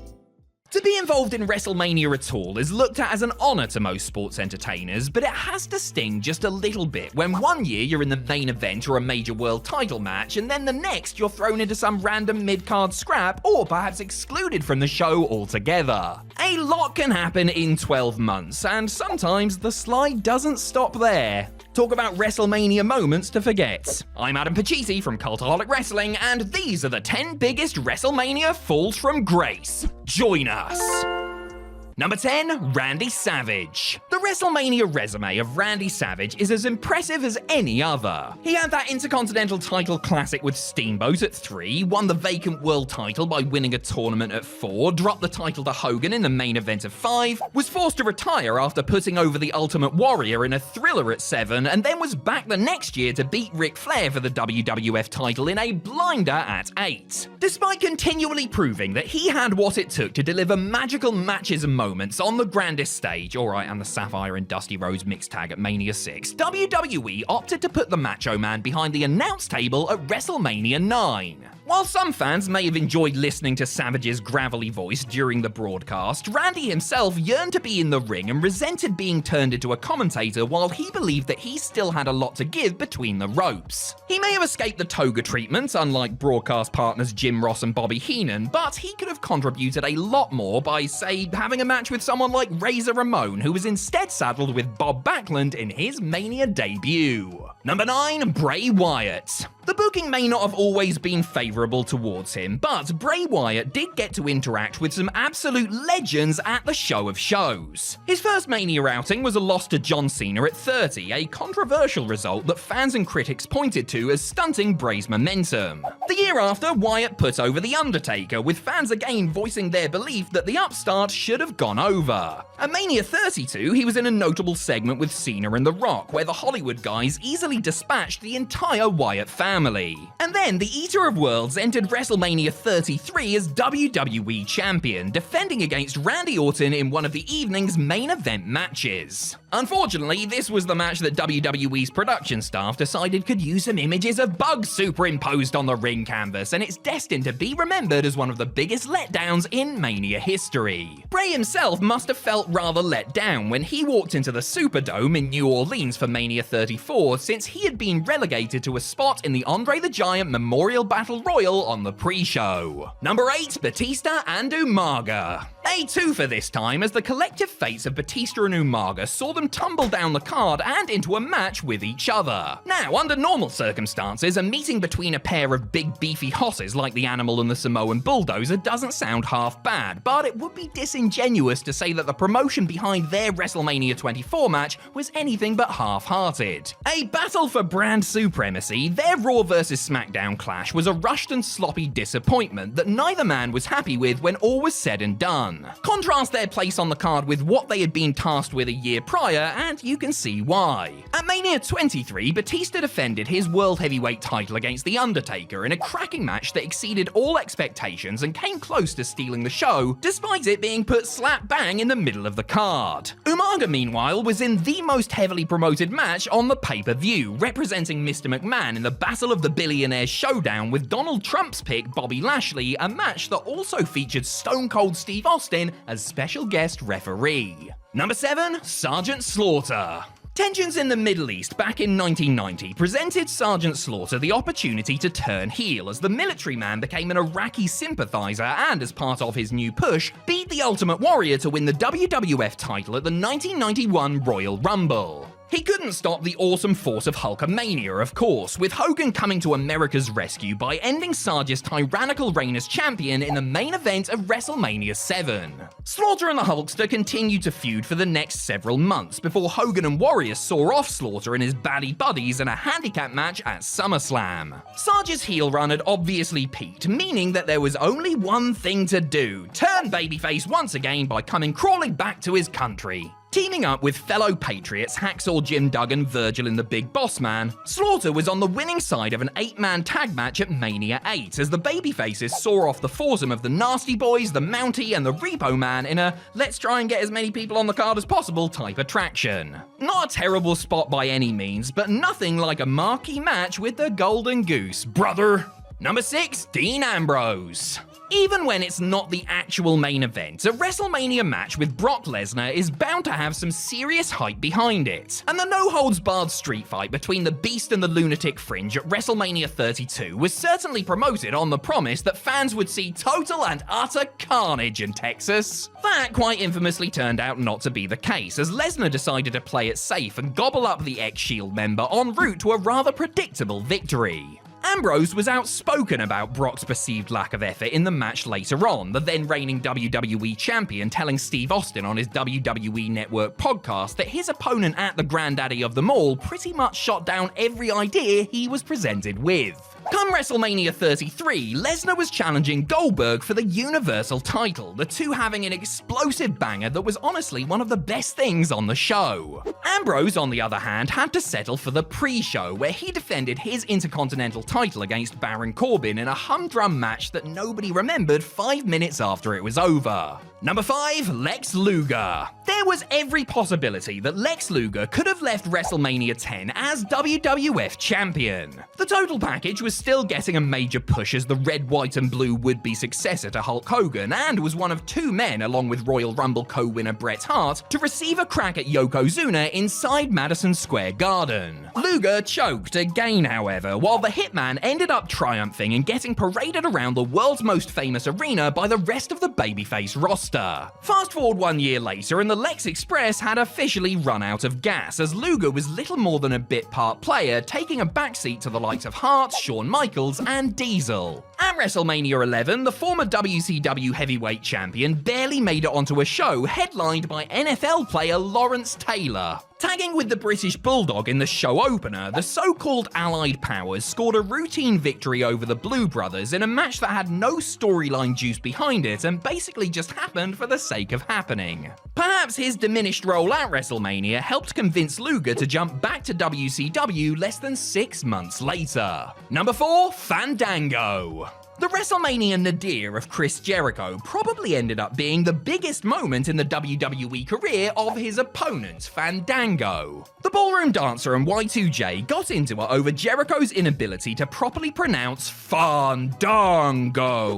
To be involved in WrestleMania at all is looked at as an honor to most sports entertainers, but it has to sting just a little bit when one year you're in the main event or a major world title match, and then the next you're thrown into some random mid-card scrap or perhaps excluded from the show altogether. A lot can happen in 12 months, and sometimes the slide doesn't stop there. Talk about WrestleMania moments to forget. I'm Adam Pacitti from Cultaholic Wrestling, and these are the 10 biggest WrestleMania falls from grace. Join us. Number 10, Randy Savage. The WrestleMania resume of Randy Savage is as impressive as any other. He had that Intercontinental title classic with Steamboat at 3, won the vacant world title by winning a tournament at 4, dropped the title to Hogan in the main event of 5, was forced to retire after putting over the Ultimate Warrior in a thriller at 7, and then was back the next year to beat Ric Flair for the WWF title in a blinder at 8. Despite continually proving that he had what it took to deliver magical matches and moments on the grandest stage, alright, and the Sapphire and Dusty Rhodes mixed tag at Mania 6, WWE opted to put the Macho Man behind the announce table at WrestleMania 9. While some fans may have enjoyed listening to Savage's gravelly voice during the broadcast, Randy himself yearned to be in the ring and resented being turned into a commentator while he believed that he still had a lot to give between the ropes. He may have escaped the toga treatment, unlike broadcast partners Jim Ross and Bobby Heenan, but he could have contributed a lot more by, say, having a match with someone like Razor Ramon, who was instead saddled with Bob Backlund in his Mania debut. Number 9, Bray Wyatt. The booking may not have always been favourable towards him, but Bray Wyatt did get to interact with some absolute legends at the show of shows. His first Mania outing was a loss to John Cena at 30, a controversial result that fans and critics pointed to as stunting Bray's momentum. The year after, Wyatt put over The Undertaker, with fans again voicing their belief that the upstart should have gone over. At Mania 32, he was in a notable segment with Cena and The Rock, where the Hollywood guys easily dispatched the entire Wyatt family. And then the Eater of Worlds entered WrestleMania 33 as WWE Champion, defending against Randy Orton in one of the evening's main event matches. Unfortunately, this was the match that WWE's production staff decided could use some images of bugs superimposed on the ring canvas, and it's destined to be remembered as one of the biggest letdowns in Mania history. Bray himself must have felt rather let down when he walked into the Superdome in New Orleans for Mania 34, since he had been relegated to a spot in the Andre the Giant Memorial Battle Royal on the pre-show. Number 8, Batista and Umaga. A2 for this time, as the collective fates of Batista and Umaga saw them tumble down the card and into a match with each other. Now, under normal circumstances, a meeting between a pair of big beefy hosses like the Animal and the Samoan Bulldozer doesn't sound half bad, but it would be disingenuous to say that the promotion behind their WrestleMania 24 match was anything but half-hearted. A battle for brand supremacy, their Raw vs SmackDown clash was a rushed and sloppy disappointment that neither man was happy with when all was said and done. Contrast their place on the card with what they had been tasked with a year prior, and you can see why. At Mania 23, Batista defended his World Heavyweight title against The Undertaker in a cracking match that exceeded all expectations and came close to stealing the show, despite it being put slap bang in the middle of the card. Umaga, meanwhile, was in the most heavily promoted match on the pay-per-view, representing Mr. McMahon in the Battle of the Billionaires Showdown with Donald Trump's pick Bobby Lashley, a match that also featured Stone Cold Steve Austin as special guest referee. Number 7, Sergeant Slaughter. Tensions in the Middle East back in 1990 presented Sergeant Slaughter the opportunity to turn heel, as the military man became an Iraqi sympathizer and, as part of his new push, beat the Ultimate Warrior to win the WWF title at the 1991 Royal Rumble. He couldn't stop the awesome force of Hulkamania, of course, with Hogan coming to America's rescue by ending Sarge's tyrannical reign as champion in the main event of WrestleMania 7. Slaughter and the Hulkster continued to feud for the next several months before Hogan and Warrior saw off Slaughter and his baddie buddies in a handicap match at SummerSlam. Sarge's heel run had obviously peaked, meaning that there was only one thing to do: turn babyface once again by coming crawling back to his country. Teaming up with fellow Patriots Hacksaw Jim Duggan, Virgil and the Big Boss Man, Slaughter was on the winning side of an 8-man tag match at Mania 8 as the babyfaces saw off the foursome of the Nasty Boys, the Mountie and the Repo Man in a let's try and get as many people on the card as possible type attraction. Not a terrible spot by any means, but nothing like a marquee match with the Golden Goose, brother. Number 6, Dean Ambrose. Even when it's not the actual main event, a WrestleMania match with Brock Lesnar is bound to have some serious hype behind it. And the no-holds-barred street fight between the Beast and the Lunatic Fringe at WrestleMania 32 was certainly promoted on the promise that fans would see total and utter carnage in Texas. That quite infamously turned out not to be the case, as Lesnar decided to play it safe and gobble up the ex-Shield member en route to a rather predictable victory. Ambrose was outspoken about Brock's perceived lack of effort in the match later on, the then reigning WWE champion telling Steve Austin on his WWE Network podcast that his opponent at the granddaddy of them all pretty much shot down every idea he was presented with. Come WrestleMania 33, Lesnar was challenging Goldberg for the Universal title, the two having an explosive banger that was honestly one of the best things on the show. Ambrose, on the other hand, had to settle for the pre-show, where he defended his Intercontinental title against Baron Corbin in a humdrum match that nobody remembered 5 minutes after it was over. Number 5, Lex Luger. There was every possibility that Lex Luger could have left WrestleMania 10 as WWF champion. The total package was still getting a major push as the red, white and blue would-be successor to Hulk Hogan, and was one of 2 men, along with Royal Rumble co-winner Bret Hart, to receive a crack at Yokozuna inside Madison Square Garden. Luger choked again, however, while the Hitman ended up triumphing and getting paraded around the world's most famous arena by the rest of the babyface roster. Fast forward 1 year later, and the Lex Express had officially run out of gas, as Luger was little more than a bit part player, taking a backseat to the likes of Hart, Shawn Michaels, and Diesel. At WrestleMania 11, the former WCW heavyweight champion barely made it onto a show headlined by NFL player Lawrence Taylor. Tagging with the British Bulldog in the show opener, the so-called Allied Powers scored a routine victory over the Blue Brothers in a match that had no storyline juice behind it and basically just happened for the sake of happening. Perhaps his diminished role at WrestleMania helped convince Luger to jump back to WCW less than 6 months later. Number 4, Fandango. The WrestleMania nadir of Chris Jericho probably ended up being the biggest moment in the WWE career of his opponent, Fandango. The ballroom dancer and Y2J got into it over Jericho's inability to properly pronounce Fandango.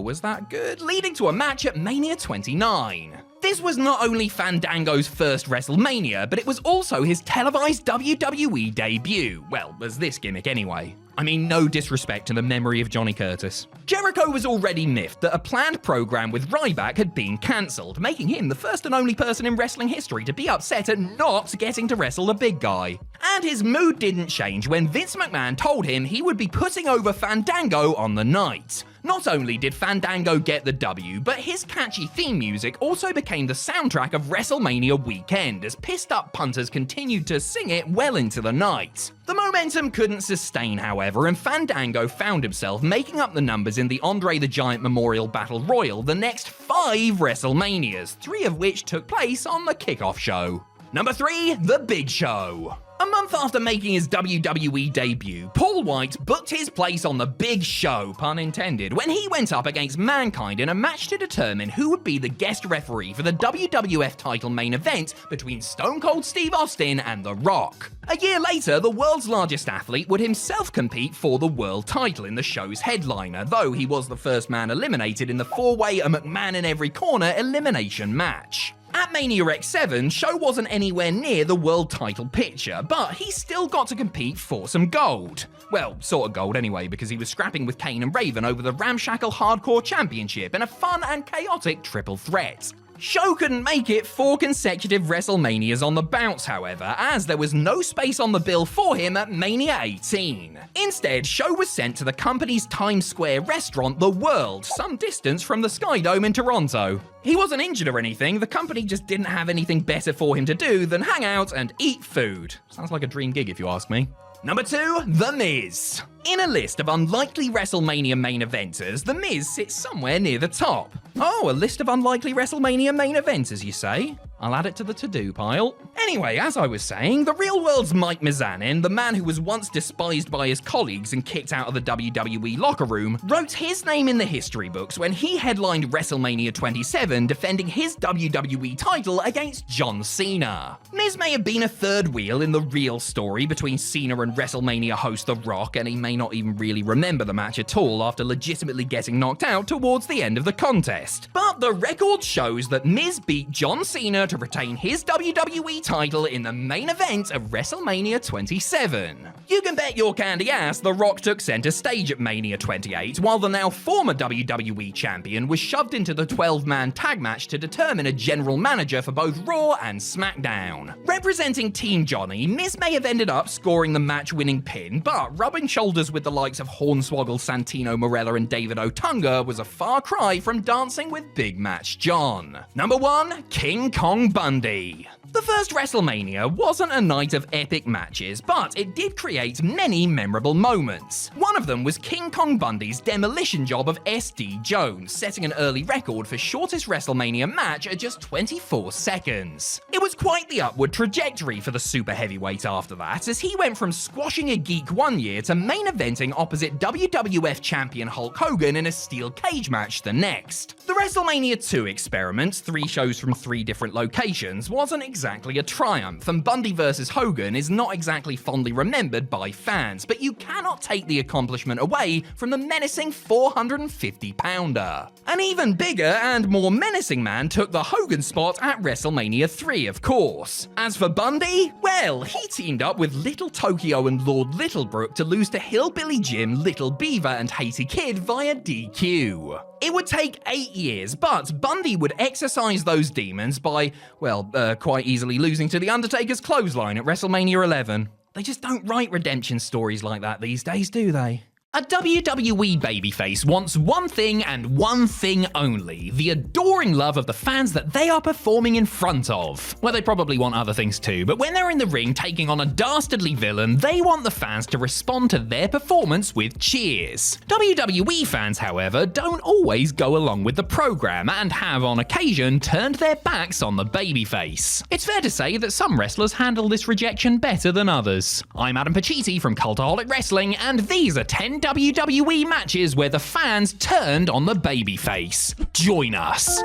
Was that good? Leading to a match at Mania 29. This was not only Fandango's first WrestleMania, but it was also his televised WWE debut. Well, as this gimmick anyway. I mean, no disrespect to the memory of Johnny Curtis. Jericho was already miffed that a planned program with Ryback had been cancelled, making him the first and only person in wrestling history to be upset at not getting to wrestle the big guy. And his mood didn't change when Vince McMahon told him he would be putting over Fandango on the night. Not only did Fandango get the W, but his catchy theme music also became the soundtrack of WrestleMania weekend, as pissed-up punters continued to sing it well into the night. The momentum couldn't sustain, however, and Fandango found himself making up the numbers in the Andre the Giant Memorial Battle Royal the next 5 WrestleManias, 3 of which took place on the kickoff show. Number 3, The Big Show. A month after making his WWE debut, Paul White booked his place on The Big Show, pun intended, when he went up against Mankind in a match to determine who would be the guest referee for the WWF title main event between Stone Cold Steve Austin and The Rock. A year later, the world's largest athlete would himself compete for the world title in the show's headliner, though he was the first man eliminated in the 4-way A McMahon in Every Corner elimination match. At Mania X7, Show wasn't anywhere near the world title picture, but he still got to compete for some gold. Well, sort of gold anyway, because he was scrapping with Kane and Raven over the ramshackle Hardcore Championship in a fun and chaotic triple threat. Show couldn't make it 4 consecutive WrestleManias on the bounce, however, as there was no space on the bill for him at Mania 18. Instead, Show was sent to the company's Times Square restaurant, The World, some distance from the Sky Dome in Toronto. He wasn't injured or anything, the company just didn't have anything better for him to do than hang out and eat food. Sounds like a dream gig if you ask me. Number 2, The Miz. In a list of unlikely WrestleMania main eventers, The Miz sits somewhere near the top. Oh, a list of unlikely WrestleMania main eventers, you say? I'll add it to the to-do pile. Anyway, as I was saying, the real world's Mike Mizanin, the man who was once despised by his colleagues and kicked out of the WWE locker room, wrote his name in the history books when he headlined WrestleMania 27, defending his WWE title against John Cena. Miz may have been a third wheel in the real story between Cena and WrestleMania host The Rock, and he may not even really remember the match at all after legitimately getting knocked out towards the end of the contest. contest. But the record shows that Miz beat John Cena to retain his WWE title in the main event of WrestleMania 27. You can bet your candy ass The Rock took center stage at Mania 28, while the now former WWE champion was shoved into the 12-man tag match to determine a general manager for both Raw and SmackDown. Representing Team Johnny, Miz may have ended up scoring the match-winning pin, but rubbing shoulders with the likes of Hornswoggle, Santino Marella, and David Otunga was a far cry from dancing with Big Match John. Number 1. King Kong Bundy. The first WrestleMania wasn't a night of epic matches, but it did create many memorable moments. One of them was King Kong Bundy's demolition job of SD Jones, setting an early record for shortest WrestleMania match at just 24 seconds. It was quite the upward trajectory for the super heavyweight after that, as he went from squashing a geek one year to main eventing opposite WWF champion Hulk Hogan in a steel cage match the next. The WrestleMania 2 experiment, 3 shows from 3 different locations, wasn't exactly a triumph, and Bundy vs. Hogan is not exactly fondly remembered by fans, but you cannot take the accomplishment away from the menacing 450-pounder. An even bigger and more menacing man took the Hogan spot at WrestleMania 3, of course. As for Bundy, well, he teamed up with Little Tokyo and Lord Littlebrook to lose to Hillbilly Jim, Little Beaver, and Haiti Kid via DQ. It would take 8 years, but Bundy would exercise those demons by, well, quite easily losing to The Undertaker's clothesline at WrestleMania 11. They just don't write redemption stories like that these days, do they? A WWE babyface wants one thing and one thing only: the adoring love of the fans that they are performing in front of. Well, they probably want other things too, but when they're in the ring taking on a dastardly villain, they want the fans to respond to their performance with cheers. WWE fans, however, don't always go along with the program and have on occasion turned their backs on the babyface. It's fair to say that some wrestlers handle this rejection better than others. I'm Adam Pacitti from Cultaholic Wrestling, and these are 10 WWE matches where the fans turned on the babyface. Join us.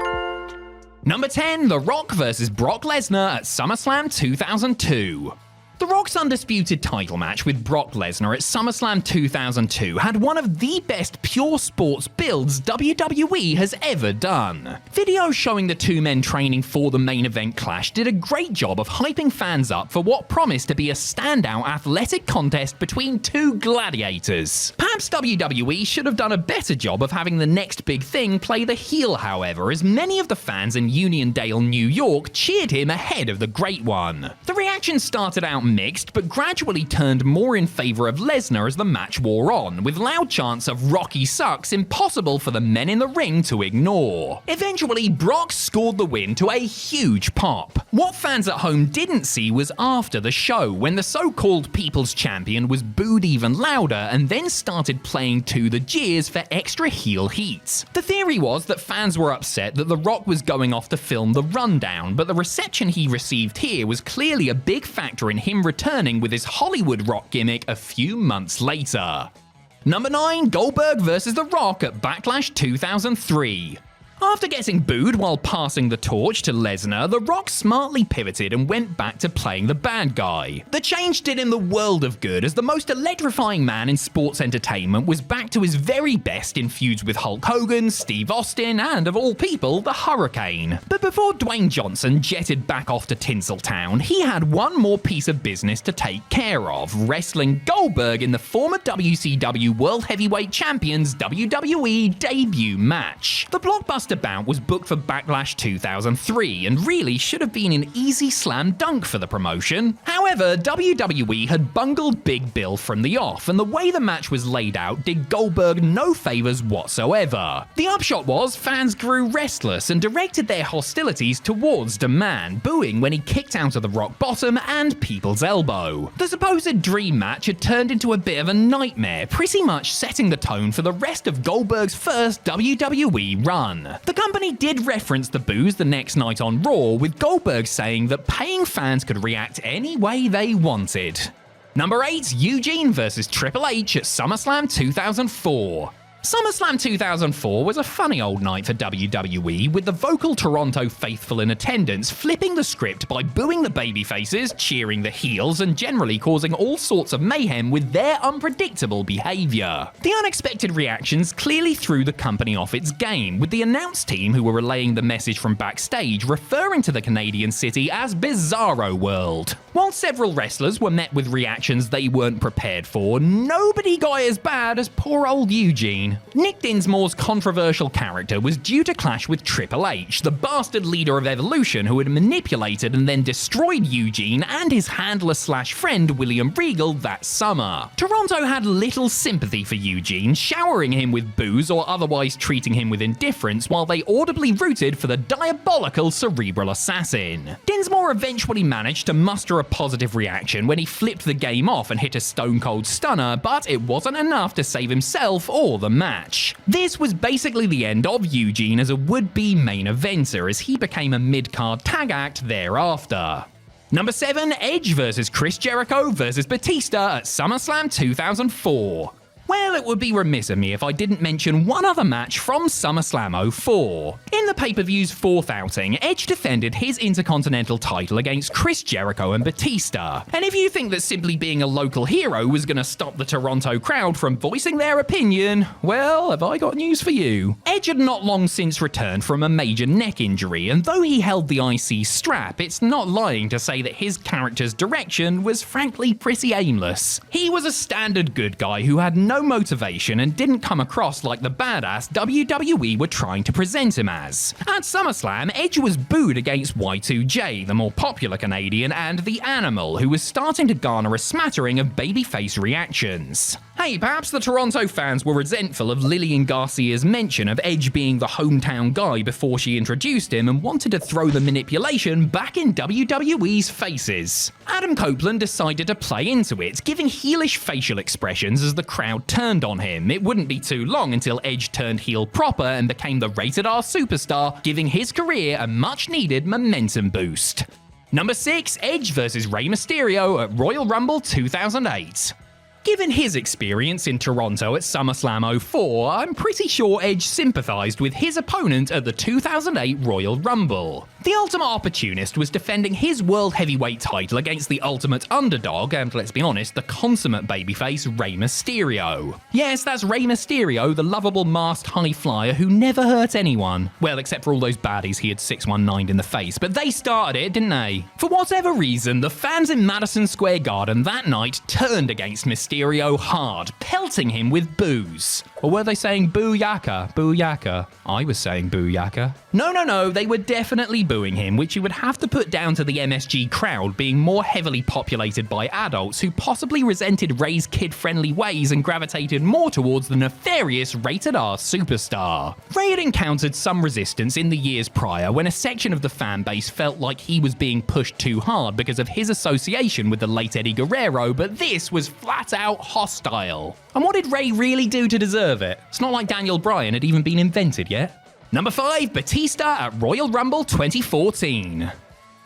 Number 10, The Rock vs. Brock Lesnar at SummerSlam 2002. The Rock's undisputed title match with Brock Lesnar at SummerSlam 2002 had one of the best pure sports builds WWE has ever done. Videos showing the two men training for the main event clash did a great job of hyping fans up for what promised to be a standout athletic contest between two gladiators. Perhaps WWE should have done a better job of having the next big thing play the heel, however, as many of the fans in Uniondale, New York cheered him ahead of the Great One. The reaction started out mixed, but gradually turned more in favor of Lesnar as the match wore on, with loud chants of "Rocky sucks" impossible for the men in the ring to ignore. Eventually, Brock scored the win to a huge pop. What fans at home didn't see was after the show, when the so-called People's Champion was booed even louder and then started playing to the jeers for extra heel heat. The theory was that fans were upset that The Rock was going off to film The Rundown, but the reception he received here was clearly a big factor in him returning with his Hollywood Rock gimmick a few months later. Number 9, Goldberg vs. The Rock at Backlash 2003. After getting booed while passing the torch to Lesnar, The Rock smartly pivoted and went back to playing the bad guy. The change did him the world of good, as the most electrifying man in sports entertainment was back to his very best in feuds with Hulk Hogan, Steve Austin, and, of all people, the Hurricane. But before Dwayne Johnson jetted back off to Tinseltown, he had one more piece of business to take care of: wrestling Goldberg in the former WCW World Heavyweight Champion's WWE debut match. The blockbuster bout was booked for Backlash 2003 and really should have been an easy slam dunk for the promotion. However, WWE had bungled Big Bill from the off, and the way the match was laid out did Goldberg no favors whatsoever. The upshot was fans grew restless and directed their hostilities towards the man, booing when he kicked out of the rock bottom and people's elbow. The supposed dream match had turned into a bit of a nightmare, pretty much setting the tone for the rest of Goldberg's first WWE run. The company did reference the boos the next night on Raw, with Goldberg saying that paying fans could react any way they wanted. Number 8, Eugene vs. Triple H at SummerSlam 2004. SummerSlam 2004 was a funny old night for WWE, with the vocal Toronto faithful in attendance flipping the script by booing the babyfaces, cheering the heels, and generally causing all sorts of mayhem with their unpredictable behaviour. The unexpected reactions clearly threw the company off its game, with the announce team who were relaying the message from backstage referring to the Canadian city as Bizarro World. While several wrestlers were met with reactions they weren't prepared for, nobody got as bad as poor old Eugene. Nick Dinsmore's controversial character was due to clash with Triple H, the bastard leader of Evolution who had manipulated and then destroyed Eugene and his handler/friend William Regal that summer. Toronto had little sympathy for Eugene, showering him with booze or otherwise treating him with indifference, while they audibly rooted for the diabolical cerebral assassin. Dinsmore eventually managed to muster a positive reaction when he flipped the game off and hit a stone cold stunner, but it wasn't enough to save himself or the match. This was basically the end of Eugene as a would-be main eventer, as he became a mid-card tag act thereafter. Number 7, Edge vs Chris Jericho vs Batista at SummerSlam 2004. Well, it would be remiss of me if I didn't mention one other match from SummerSlam 04. In the pay-per-view's fourth outing, Edge defended his Intercontinental title against Chris Jericho and Batista. And if you think that simply being a local hero was going to stop the Toronto crowd from voicing their opinion, well, have I got news for you. Edge had not long since returned from a major neck injury, and though he held the IC strap, it's not lying to say that his character's direction was frankly pretty aimless. He was a standard good guy who had no motivation and didn't come across like the badass WWE were trying to present him as. At SummerSlam, Edge was booed against Y2J, the more popular Canadian, and The Animal, who was starting to garner a smattering of babyface reactions. Hey, perhaps the Toronto fans were resentful of Lillian Garcia's mention of Edge being the hometown guy before she introduced him and wanted to throw the manipulation back in WWE's faces. Adam Copeland decided to play into it, giving heelish facial expressions as the crowd turned on him. It wouldn't be too long until Edge turned heel proper and became the rated R superstar, giving his career a much-needed momentum boost. Number 6, Edge vs Rey Mysterio at Royal Rumble 2008. Given his experience in Toronto at SummerSlam 04, I'm pretty sure Edge sympathised with his opponent at the 2008 Royal Rumble. The Ultimate Opportunist was defending his World Heavyweight title against the Ultimate Underdog and, let's be honest, the consummate babyface Rey Mysterio. Yes, that's Rey Mysterio, the lovable masked high flyer who never hurt anyone. Well, except for all those baddies he had 619'd in the face, but they started it, didn't they? For whatever reason, the fans in Madison Square Garden that night turned against Mysterio hard, pelting him with boos. Or were they saying booyaka, booyaka? I was saying booyaka. No, they were definitely booing him, which you would have to put down to the MSG crowd being more heavily populated by adults who possibly resented Rey's kid-friendly ways and gravitated more towards the nefarious rated R superstar. Rey had encountered some resistance in the years prior when a section of the fan base felt like he was being pushed too hard because of his association with the late Eddie Guerrero, but this was flat out hostile. And what did Rey really do to deserve it? It's not like Daniel Bryan had even been invented yet. Number 5, Batista at Royal Rumble 2014.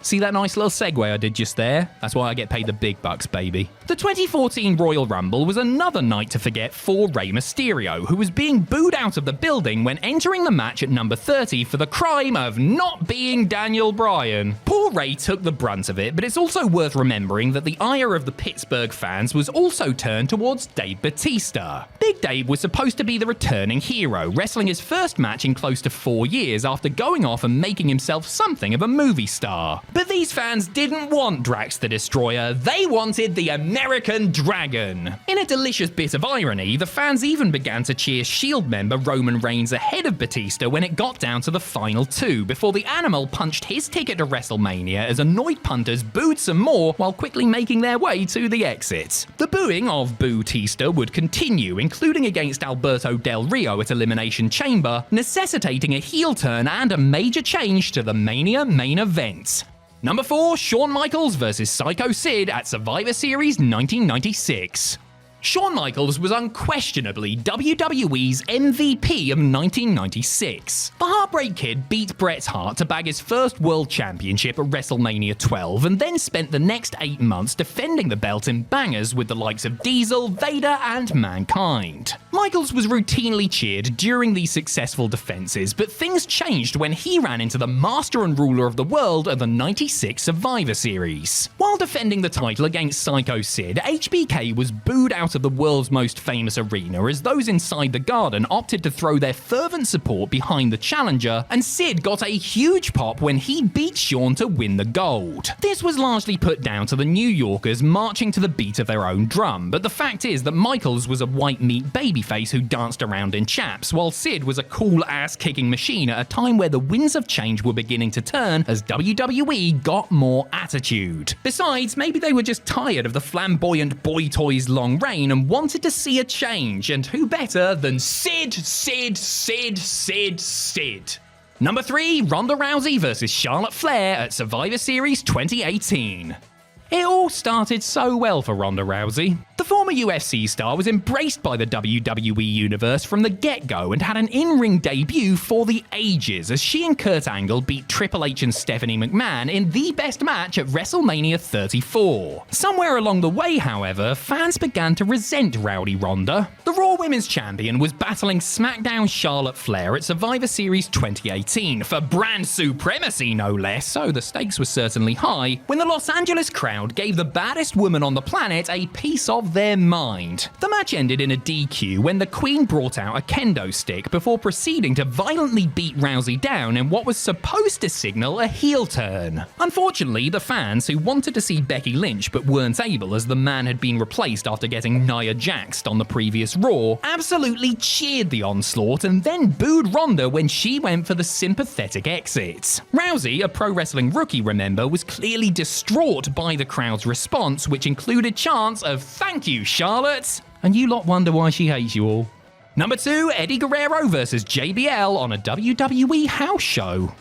See that nice little segue I did just there? That's why I get paid the big bucks, baby. The 2014 Royal Rumble was another night to forget for Rey Mysterio, who was being booed out of the building when entering the match at number 30 for the crime of not being Daniel Bryan. Poor Rey took the brunt of it, but it's also worth remembering that the ire of the Pittsburgh fans was also turned towards Dave Batista. Big Dave was supposed to be the returning hero, wrestling his first match in close to 4 years after going off and making himself something of a movie star. But these fans didn't want Drax the Destroyer, they wanted the American Dragon. In a delicious bit of irony, the fans even began to cheer Shield member Roman Reigns ahead of Batista when it got down to the final 2, before the Animal punched his ticket to WrestleMania as annoyed punters booed some more while quickly making their way to the exit. The booing of Boo-tista would continue, including against Alberto Del Rio at Elimination Chamber, necessitating a heel turn and a major change to the Mania main event. Number 4, Shawn Michaels vs Psycho Sid at Survivor Series 1996. Shawn Michaels was unquestionably WWE's MVP of 1996. The Heartbreak Kid beat Bret Hart to bag his first World Championship at WrestleMania 12 and then spent the next 8 months defending the belt in bangers with the likes of Diesel, Vader, and Mankind. Michaels was routinely cheered during these successful defenses, but things changed when he ran into the master and ruler of the world of the 96 Survivor Series. While defending the title against Psycho Sid, HBK was booed out of the world's most famous arena as those inside the Garden opted to throw their fervent support behind the challenger, and Sid got a huge pop when he beat Shawn to win the gold. This was largely put down to the New Yorkers marching to the beat of their own drum, but the fact is that Michaels was a white meat babyface who danced around in chaps, while Sid was a cool ass-kicking machine at a time where the winds of change were beginning to turn as WWE got more attitude. Besides, maybe they were just tired of the flamboyant boy toys long reign and wanted to see a change, and who better than Sid. Number 3, Ronda Rousey vs Charlotte Flair at Survivor Series 2018. It all started so well for Ronda Rousey. The former UFC star was embraced by the WWE universe from the get-go and had an in-ring debut for the ages as she and Kurt Angle beat Triple H and Stephanie McMahon in the best match at WrestleMania 34. Somewhere along the way, however, fans began to resent Rowdy Ronda. The Raw Women's Champion was battling SmackDown Charlotte Flair at Survivor Series 2018 for brand supremacy, no less, so the stakes were certainly high when the Los Angeles crowd gave the baddest woman on the planet a piece of their mind. The match ended in a DQ when the Queen brought out a kendo stick before proceeding to violently beat Rousey down in what was supposed to signal a heel turn. Unfortunately, the fans who wanted to see Becky Lynch but weren't able as the man had been replaced after getting Nia Jaxed on the previous Raw absolutely cheered the onslaught and then booed Ronda when she went for the sympathetic exit. Rousey, a pro wrestling rookie, remember, was clearly distraught by the crowd's response, which included chants of "Thank you, Charlotte," and you lot wonder why she hates you all. Number 2, Eddie Guerrero vs JBL on a WWE house show.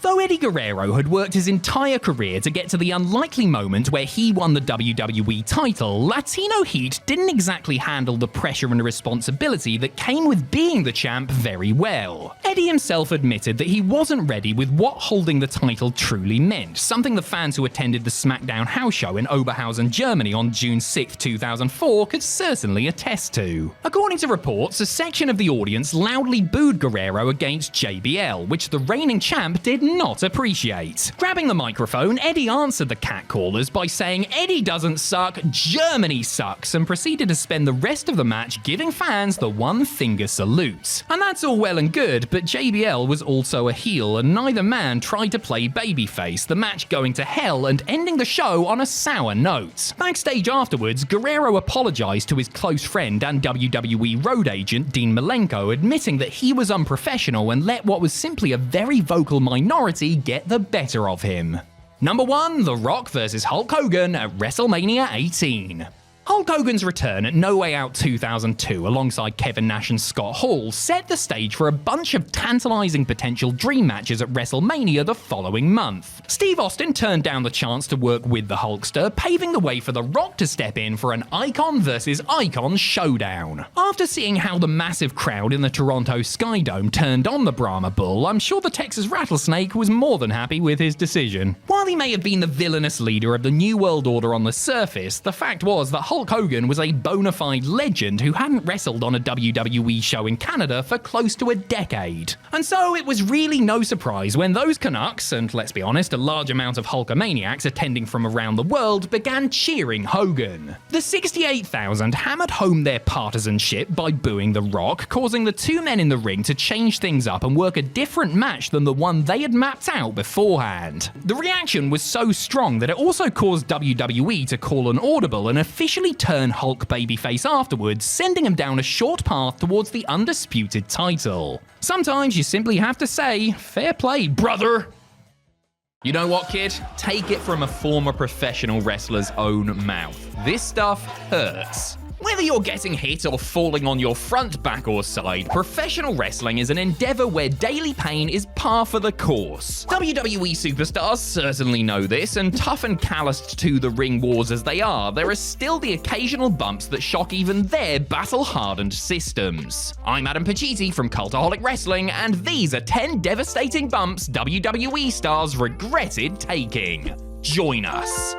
Though Eddie Guerrero had worked his entire career to get to the unlikely moment where he won the WWE title, Latino Heat didn't exactly handle the pressure and responsibility that came with being the champ very well. Eddie himself admitted that he wasn't ready with what holding the title truly meant, something the fans who attended the SmackDown house show in Oberhausen, Germany on June 6, 2004 could certainly attest to. According to reports, a section of the audience loudly booed Guerrero against JBL, which the reigning champ did not appreciate. Grabbing the microphone, Eddie answered the catcallers by saying Eddie doesn't suck, Germany sucks, and proceeded to spend the rest of the match giving fans the one-finger salute. And that's all well and good, but JBL was also a heel, and neither man tried to play babyface, the match going to hell and ending the show on a sour note. Backstage afterwards, Guerrero apologized to his close friend and WWE road agent Dean Malenko, admitting that he was unprofessional and let what was simply a very vocal minority get the better of him. Number 1, The Rock vs Hulk Hogan at WrestleMania 18. Hulk Hogan's return at No Way Out 2002 alongside Kevin Nash and Scott Hall set the stage for a bunch of tantalizing potential dream matches at WrestleMania the following month. Steve Austin turned down the chance to work with the Hulkster, paving the way for The Rock to step in for an icon versus icon showdown. After seeing how the massive crowd in the Toronto Skydome turned on the Brahma Bull, I'm sure the Texas Rattlesnake was more than happy with his decision. While he may have been the villainous leader of the New World Order on the surface, the fact was that Hulk Hogan was a bona fide legend who hadn't wrestled on a WWE show in Canada for close to a decade. And so it was really no surprise when those Canucks, and let's be honest, a large amount of Hulkamaniacs attending from around the world, began cheering Hogan. The 68,000 hammered home their partisanship by booing The Rock, causing the two men in the ring to change things up and work a different match than the one they had mapped out beforehand. The reaction was so strong that it also caused WWE to call an audible and officially turn Hulk babyface afterwards, sending him down a short path towards the undisputed title. Sometimes you simply have to say, fair play, brother! You know what, kid? Take it from a former professional wrestler's own mouth. This stuff hurts. We're Whether you're getting hit or falling on your front, back, or side, professional wrestling is an endeavor where daily pain is par for the course. WWE superstars certainly know this, and tough and calloused to the ring wars as they are, there are still the occasional bumps that shock even their battle-hardened systems. I'm Adam Pacitti from Cultaholic Wrestling, and these are 10 devastating bumps WWE stars regretted taking. Join us.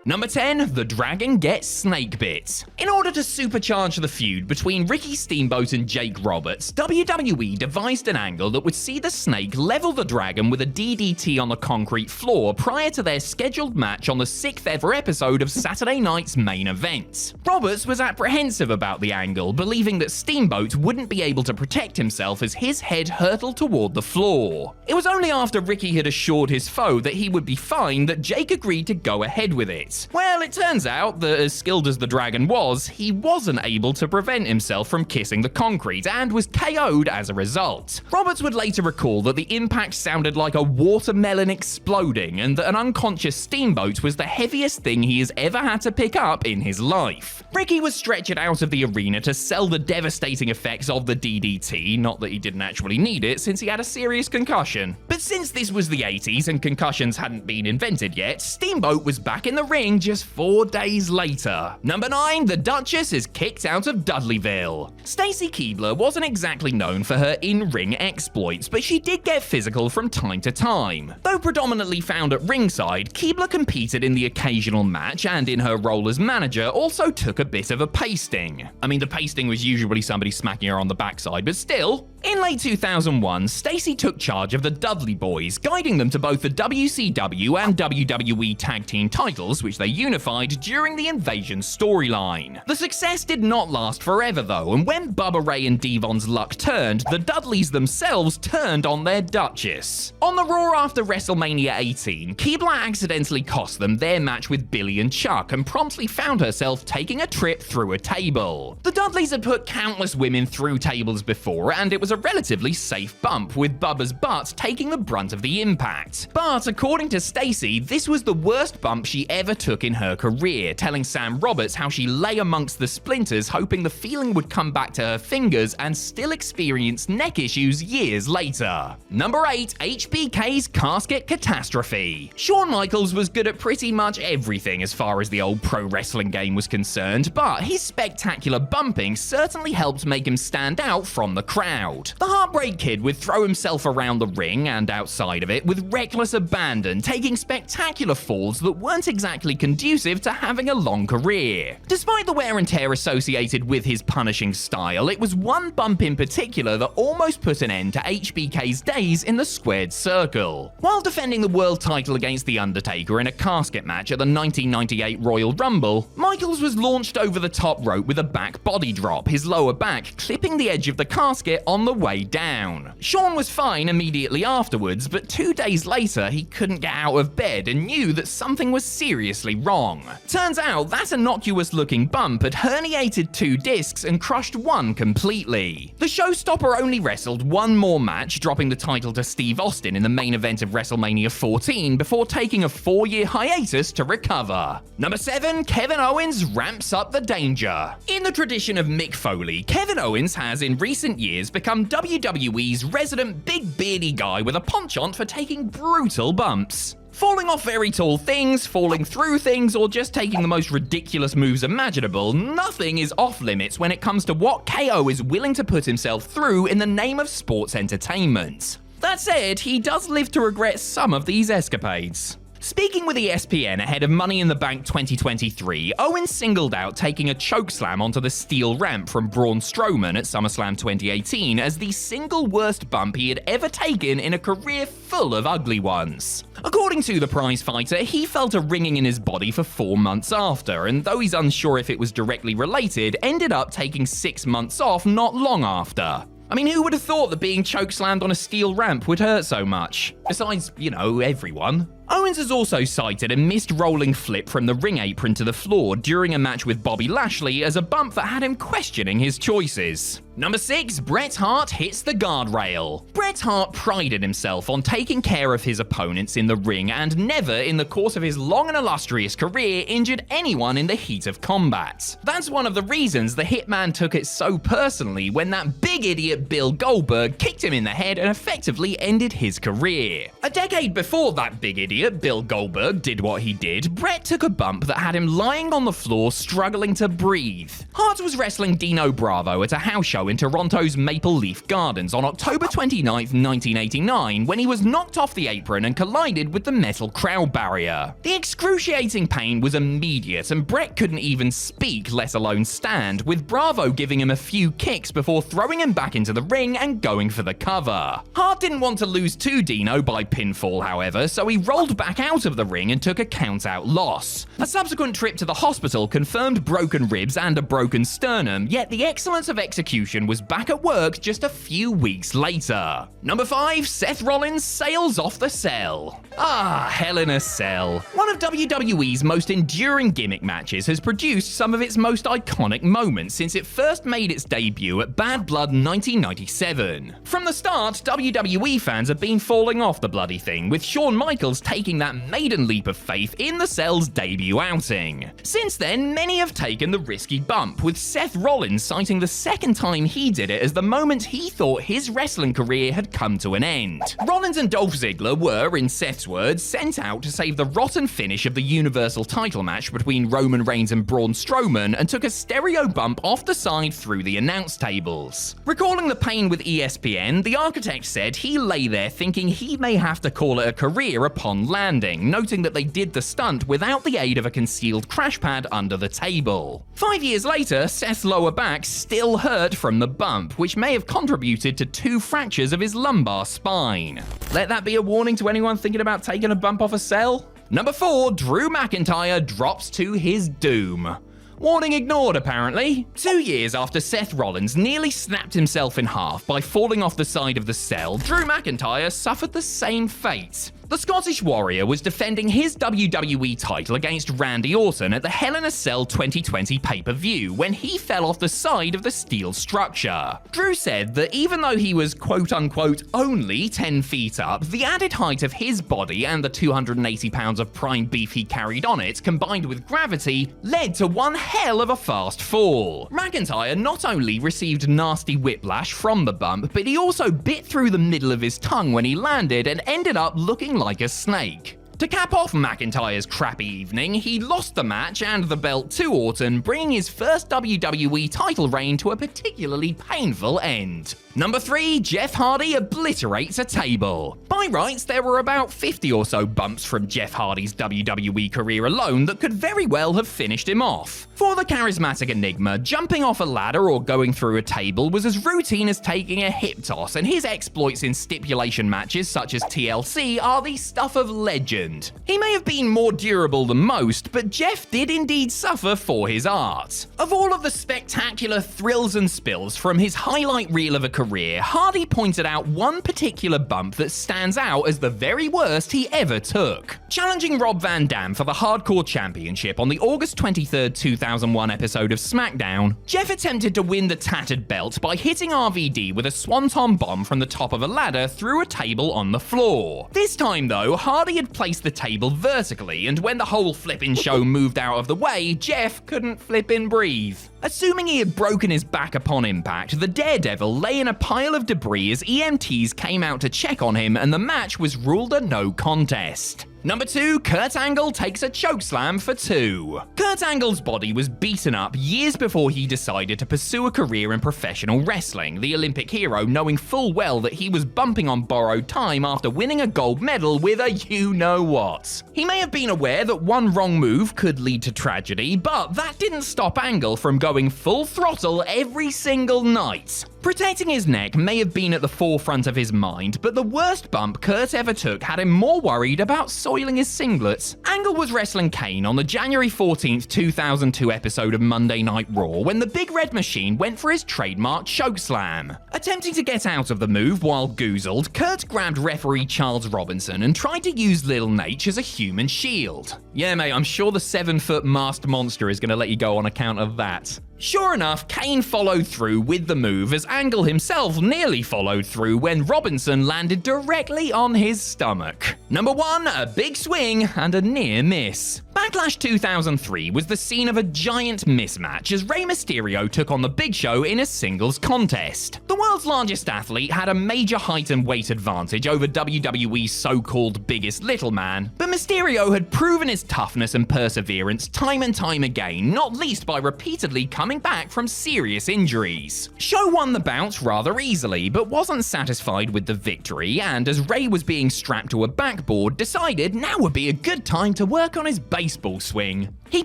Number 10, the Dragon gets snake bit. In order to supercharge the feud between Ricky Steamboat and Jake Roberts, WWE devised an angle that would see the Snake level the Dragon with a DDT on the concrete floor prior to their scheduled match on the 6th ever episode of Saturday night's main event. Roberts was apprehensive about the angle, believing that Steamboat wouldn't be able to protect himself as his head hurtled toward the floor. It was only after Ricky had assured his foe that he would be fine that Jake agreed to go ahead with it. Well, it turns out that as skilled as the Dragon was, he wasn't able to prevent himself from kissing the concrete and was KO'd as a result. Roberts would later recall that the impact sounded like a watermelon exploding and that an unconscious Steamboat was the heaviest thing he has ever had to pick up in his life. Ricky was stretchered out of the arena to sell the devastating effects of the DDT, not that he didn't actually need it since he had a serious concussion. But since this was the 80s and concussions hadn't been invented yet, Steamboat was back in the ring just 4 days later. Number 9, the Duchess is kicked out of Dudleyville. Stacy Keibler wasn't exactly known for her in-ring exploits, but she did get physical from time to time. Though predominantly found at ringside, Keibler competed in the occasional match and in her role as manager also took a bit of a pasting. I mean, the pasting was usually somebody smacking her on the backside, but still. In late 2001, Stacy took charge of the Dudley Boys, guiding them to both the WCW and WWE Tag Team titles, which they unified during the Invasion storyline. The success did not last forever though, and when Bubba Ray and Devon's luck turned, the Dudleys themselves turned on their Duchess. On the Raw after WrestleMania 18, Keibler accidentally cost them their match with Billy and Chuck and promptly found herself taking a trip through a table. The Dudleys had put countless women through tables before, and it was a relatively safe bump, with Bubba's butt taking the brunt of the impact. But according to Stacy, this was the worst bump she ever took in her career, telling Sam Roberts how she lay amongst the splinters hoping the feeling would come back to her fingers and still experience neck issues years later. Number 8, HBK's casket catastrophe. Shawn Michaels was good at pretty much everything as far as the old pro wrestling game was concerned, but his spectacular bumping certainly helped make him stand out from the crowd. The Heartbreak Kid would throw himself around the ring and outside of it with reckless abandon, taking spectacular falls that weren't exactly conducive to having a long career. Despite the wear and tear associated with his punishing style, it was one bump in particular that almost put an end to HBK's days in the squared circle. While defending the world title against The Undertaker in a casket match at the 1998 Royal Rumble, Michaels was launched over the top rope with a back body drop, his lower back clipping the edge of the casket on the way down. Shawn was fine immediately afterwards, but 2 days later he couldn't get out of bed and knew that something was seriously wrong. Turns out that innocuous looking bump had herniated 2 discs and crushed one completely. The showstopper only wrestled one more match, dropping the title to Steve Austin in the main event of WrestleMania 14 before taking a 4-year hiatus to recover. Number 7, Kevin Owens ramps up the danger. In the tradition of Mick Foley, Kevin Owens has in recent years become WWE's resident big beardy guy with a penchant for taking brutal bumps. Falling off very tall things, falling through things, or just taking the most ridiculous moves imaginable, nothing is off limits when it comes to what KO is willing to put himself through in the name of sports entertainment. That said, he does live to regret some of these escapades. Speaking with ESPN ahead of Money in the Bank 2023, Owens singled out taking a chokeslam onto the steel ramp from Braun Strowman at SummerSlam 2018 as the single worst bump he had ever taken in a career full of ugly ones. According to the prize fighter, he felt a ringing in his body for 4 months after, and though he's unsure if it was directly related, ended up taking 6 months off not long after. I mean, who would have thought that being chokeslammed on a steel ramp would hurt so much? Besides, everyone. Owens has also cited a missed rolling flip from the ring apron to the floor during a match with Bobby Lashley as a bump that had him questioning his choices. Number 6, Bret Hart hits the guardrail. Bret Hart prided himself on taking care of his opponents in the ring and never, in the course of his long and illustrious career, injured anyone in the heat of combat. That's one of the reasons the Hitman took it so personally when that big idiot Bill Goldberg kicked him in the head and effectively ended his career. A decade before that big idiot Bill Goldberg did what he did, Bret took a bump that had him lying on the floor struggling to breathe. Hart was wrestling Dino Bravo at a house show in Toronto's Maple Leaf Gardens on October 29, 1989, when he was knocked off the apron and collided with the metal crowd barrier. The excruciating pain was immediate, and Bret couldn't even speak, let alone stand, with Bravo giving him a few kicks before throwing him back into the ring and going for the cover. Hart didn't want to lose to Dino by pinfall, however, so he rolled back out of the ring and took a count-out loss. A subsequent trip to the hospital confirmed broken ribs and a broken sternum, yet the excellence of execution was back at work just a few weeks later. Number 5, Seth Rollins sails off the cell. Hell in a Cell. One of WWE's most enduring gimmick matches has produced some of its most iconic moments since it first made its debut at Bad Blood 1997. From the start, WWE fans have been falling off the bloody thing, with Shawn Michaels taking that maiden leap of faith in the Cell's debut outing. Since then, many have taken the risky bump, with Seth Rollins citing the second time he did it as the moment he thought his wrestling career had come to an end. Rollins and Dolph Ziggler were, in Seth's words, sent out to save the rotten finish of the Universal title match between Roman Reigns and Braun Strowman and took a stereo bump off the side through the announce tables. Recalling the pain with ESPN, the architect said he lay there thinking he may have to call it a career upon landing, noting that they did the stunt without the aid of a concealed crash pad under the table. 5 years later, Seth's lower back still hurt from the bump, which may have contributed to 2 fractures of his lumbar spine. Let that be a warning to anyone thinking about taking a bump off a cell. Number 4, Drew McIntyre drops to his doom. Warning ignored, apparently. 2 years after Seth Rollins nearly snapped himself in half by falling off the side of the cell, Drew McIntyre suffered the same fate. The Scottish Warrior was defending his WWE title against Randy Orton at the Hell in a Cell 2020 pay-per-view when he fell off the side of the steel structure. Drew said that even though he was quote-unquote only 10 feet up, the added height of his body and the 280 pounds of prime beef he carried on it, combined with gravity, led to one hell of a fast fall. McIntyre not only received nasty whiplash from the bump, but he also bit through the middle of his tongue when he landed and ended up looking like a snake. To cap off McIntyre's crappy evening, he lost the match and the belt to Orton, bringing his first WWE title reign to a particularly painful end. Number 3, Jeff Hardy obliterates a table. By rights, there were about 50 or so bumps from Jeff Hardy's WWE career alone that could very well have finished him off. For the charismatic enigma, jumping off a ladder or going through a table was as routine as taking a hip toss, and his exploits in stipulation matches such as TLC are the stuff of legend. He may have been more durable than most, but Jeff did indeed suffer for his art. Of all of the spectacular thrills and spills from his highlight reel of a career, Hardy pointed out one particular bump that stands out as the very worst he ever took. Challenging Rob Van Dam for the Hardcore Championship on the August 23, 2001 episode of SmackDown, Jeff attempted to win the tattered belt by hitting RVD with a swanton bomb from the top of a ladder through a table on the floor. This time though, Hardy had placed the table vertically, and when the whole flippin' show moved out of the way, Jeff couldn't flippin' breathe. Assuming he had broken his back upon impact, the Daredevil lay in a pile of debris as EMTs came out to check on him, and the match was ruled a no contest. Number 2, Kurt Angle takes a chokeslam for 2. Kurt Angle's body was beaten up years before he decided to pursue a career in professional wrestling, the Olympic hero knowing full well that he was bumping on borrowed time after winning a gold medal with a you-know-what. He may have been aware that one wrong move could lead to tragedy, but that didn't stop Angle from going full throttle every single night. Protecting his neck may have been at the forefront of his mind, but the worst bump Kurt ever took had him more worried about soiling his singlets. Angle was wrestling Kane on the January 14th, 2002 episode of Monday Night Raw when the Big Red Machine went for his trademark chokeslam. Attempting to get out of the move while goozled, Kurt grabbed referee Charles Robinson and tried to use Lil Nate as a human shield. Yeah mate, I'm sure the 7-foot masked monster is going to let you go on account of that. Sure enough, Kane followed through with the move as Angle himself nearly followed through when Robinson landed directly on his stomach. Number 1, a big swing and a near miss. Backlash 2003 was the scene of a giant mismatch as Rey Mysterio took on the Big Show in a singles contest. The world's largest athlete had a major height and weight advantage over WWE's so-called biggest little man, but Mysterio had proven his toughness and perseverance time and time again, not least by repeatedly coming back from serious injuries. Show won the bout rather easily, but wasn't satisfied with the victory, and as Rey was being strapped to a backboard, decided now would be a good time to work on his baseball swing. He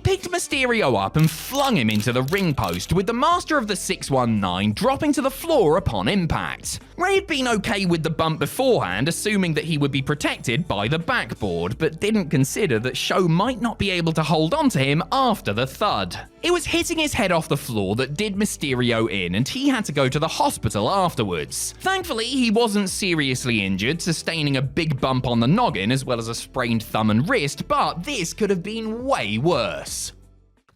picked Mysterio up and flung him into the ring post, with the master of the 619 dropping to the floor upon impact. Rey had been okay with the bump beforehand, assuming that he would be protected by the backboard, but didn't consider that Show might not be able to hold on to him after the thud. It was hitting his head off the floor that did Mysterio in, and he had to go to the hospital afterwards. Thankfully, he wasn't seriously injured, sustaining a big bump on the noggin as well as a sprained thumb and wrist, but this could have been way worse.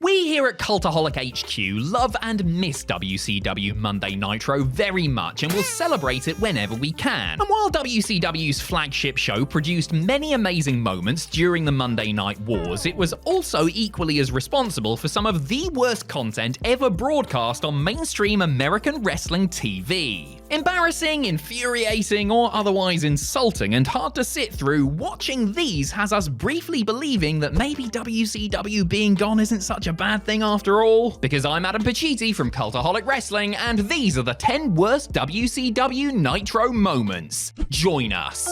We here at Cultaholic HQ love and miss WCW Monday Nitro very much and will celebrate it whenever we can. And while WCW's flagship show produced many amazing moments during the Monday Night Wars, it was also equally as responsible for some of the worst content ever broadcast on mainstream American wrestling TV. Embarrassing, infuriating, or otherwise insulting and hard to sit through, watching these has us briefly believing that maybe WCW being gone isn't such a bad thing after all. Because I'm Adam Pacitti from Cultaholic Wrestling, and these are the 10 worst WCW Nitro moments. Join us.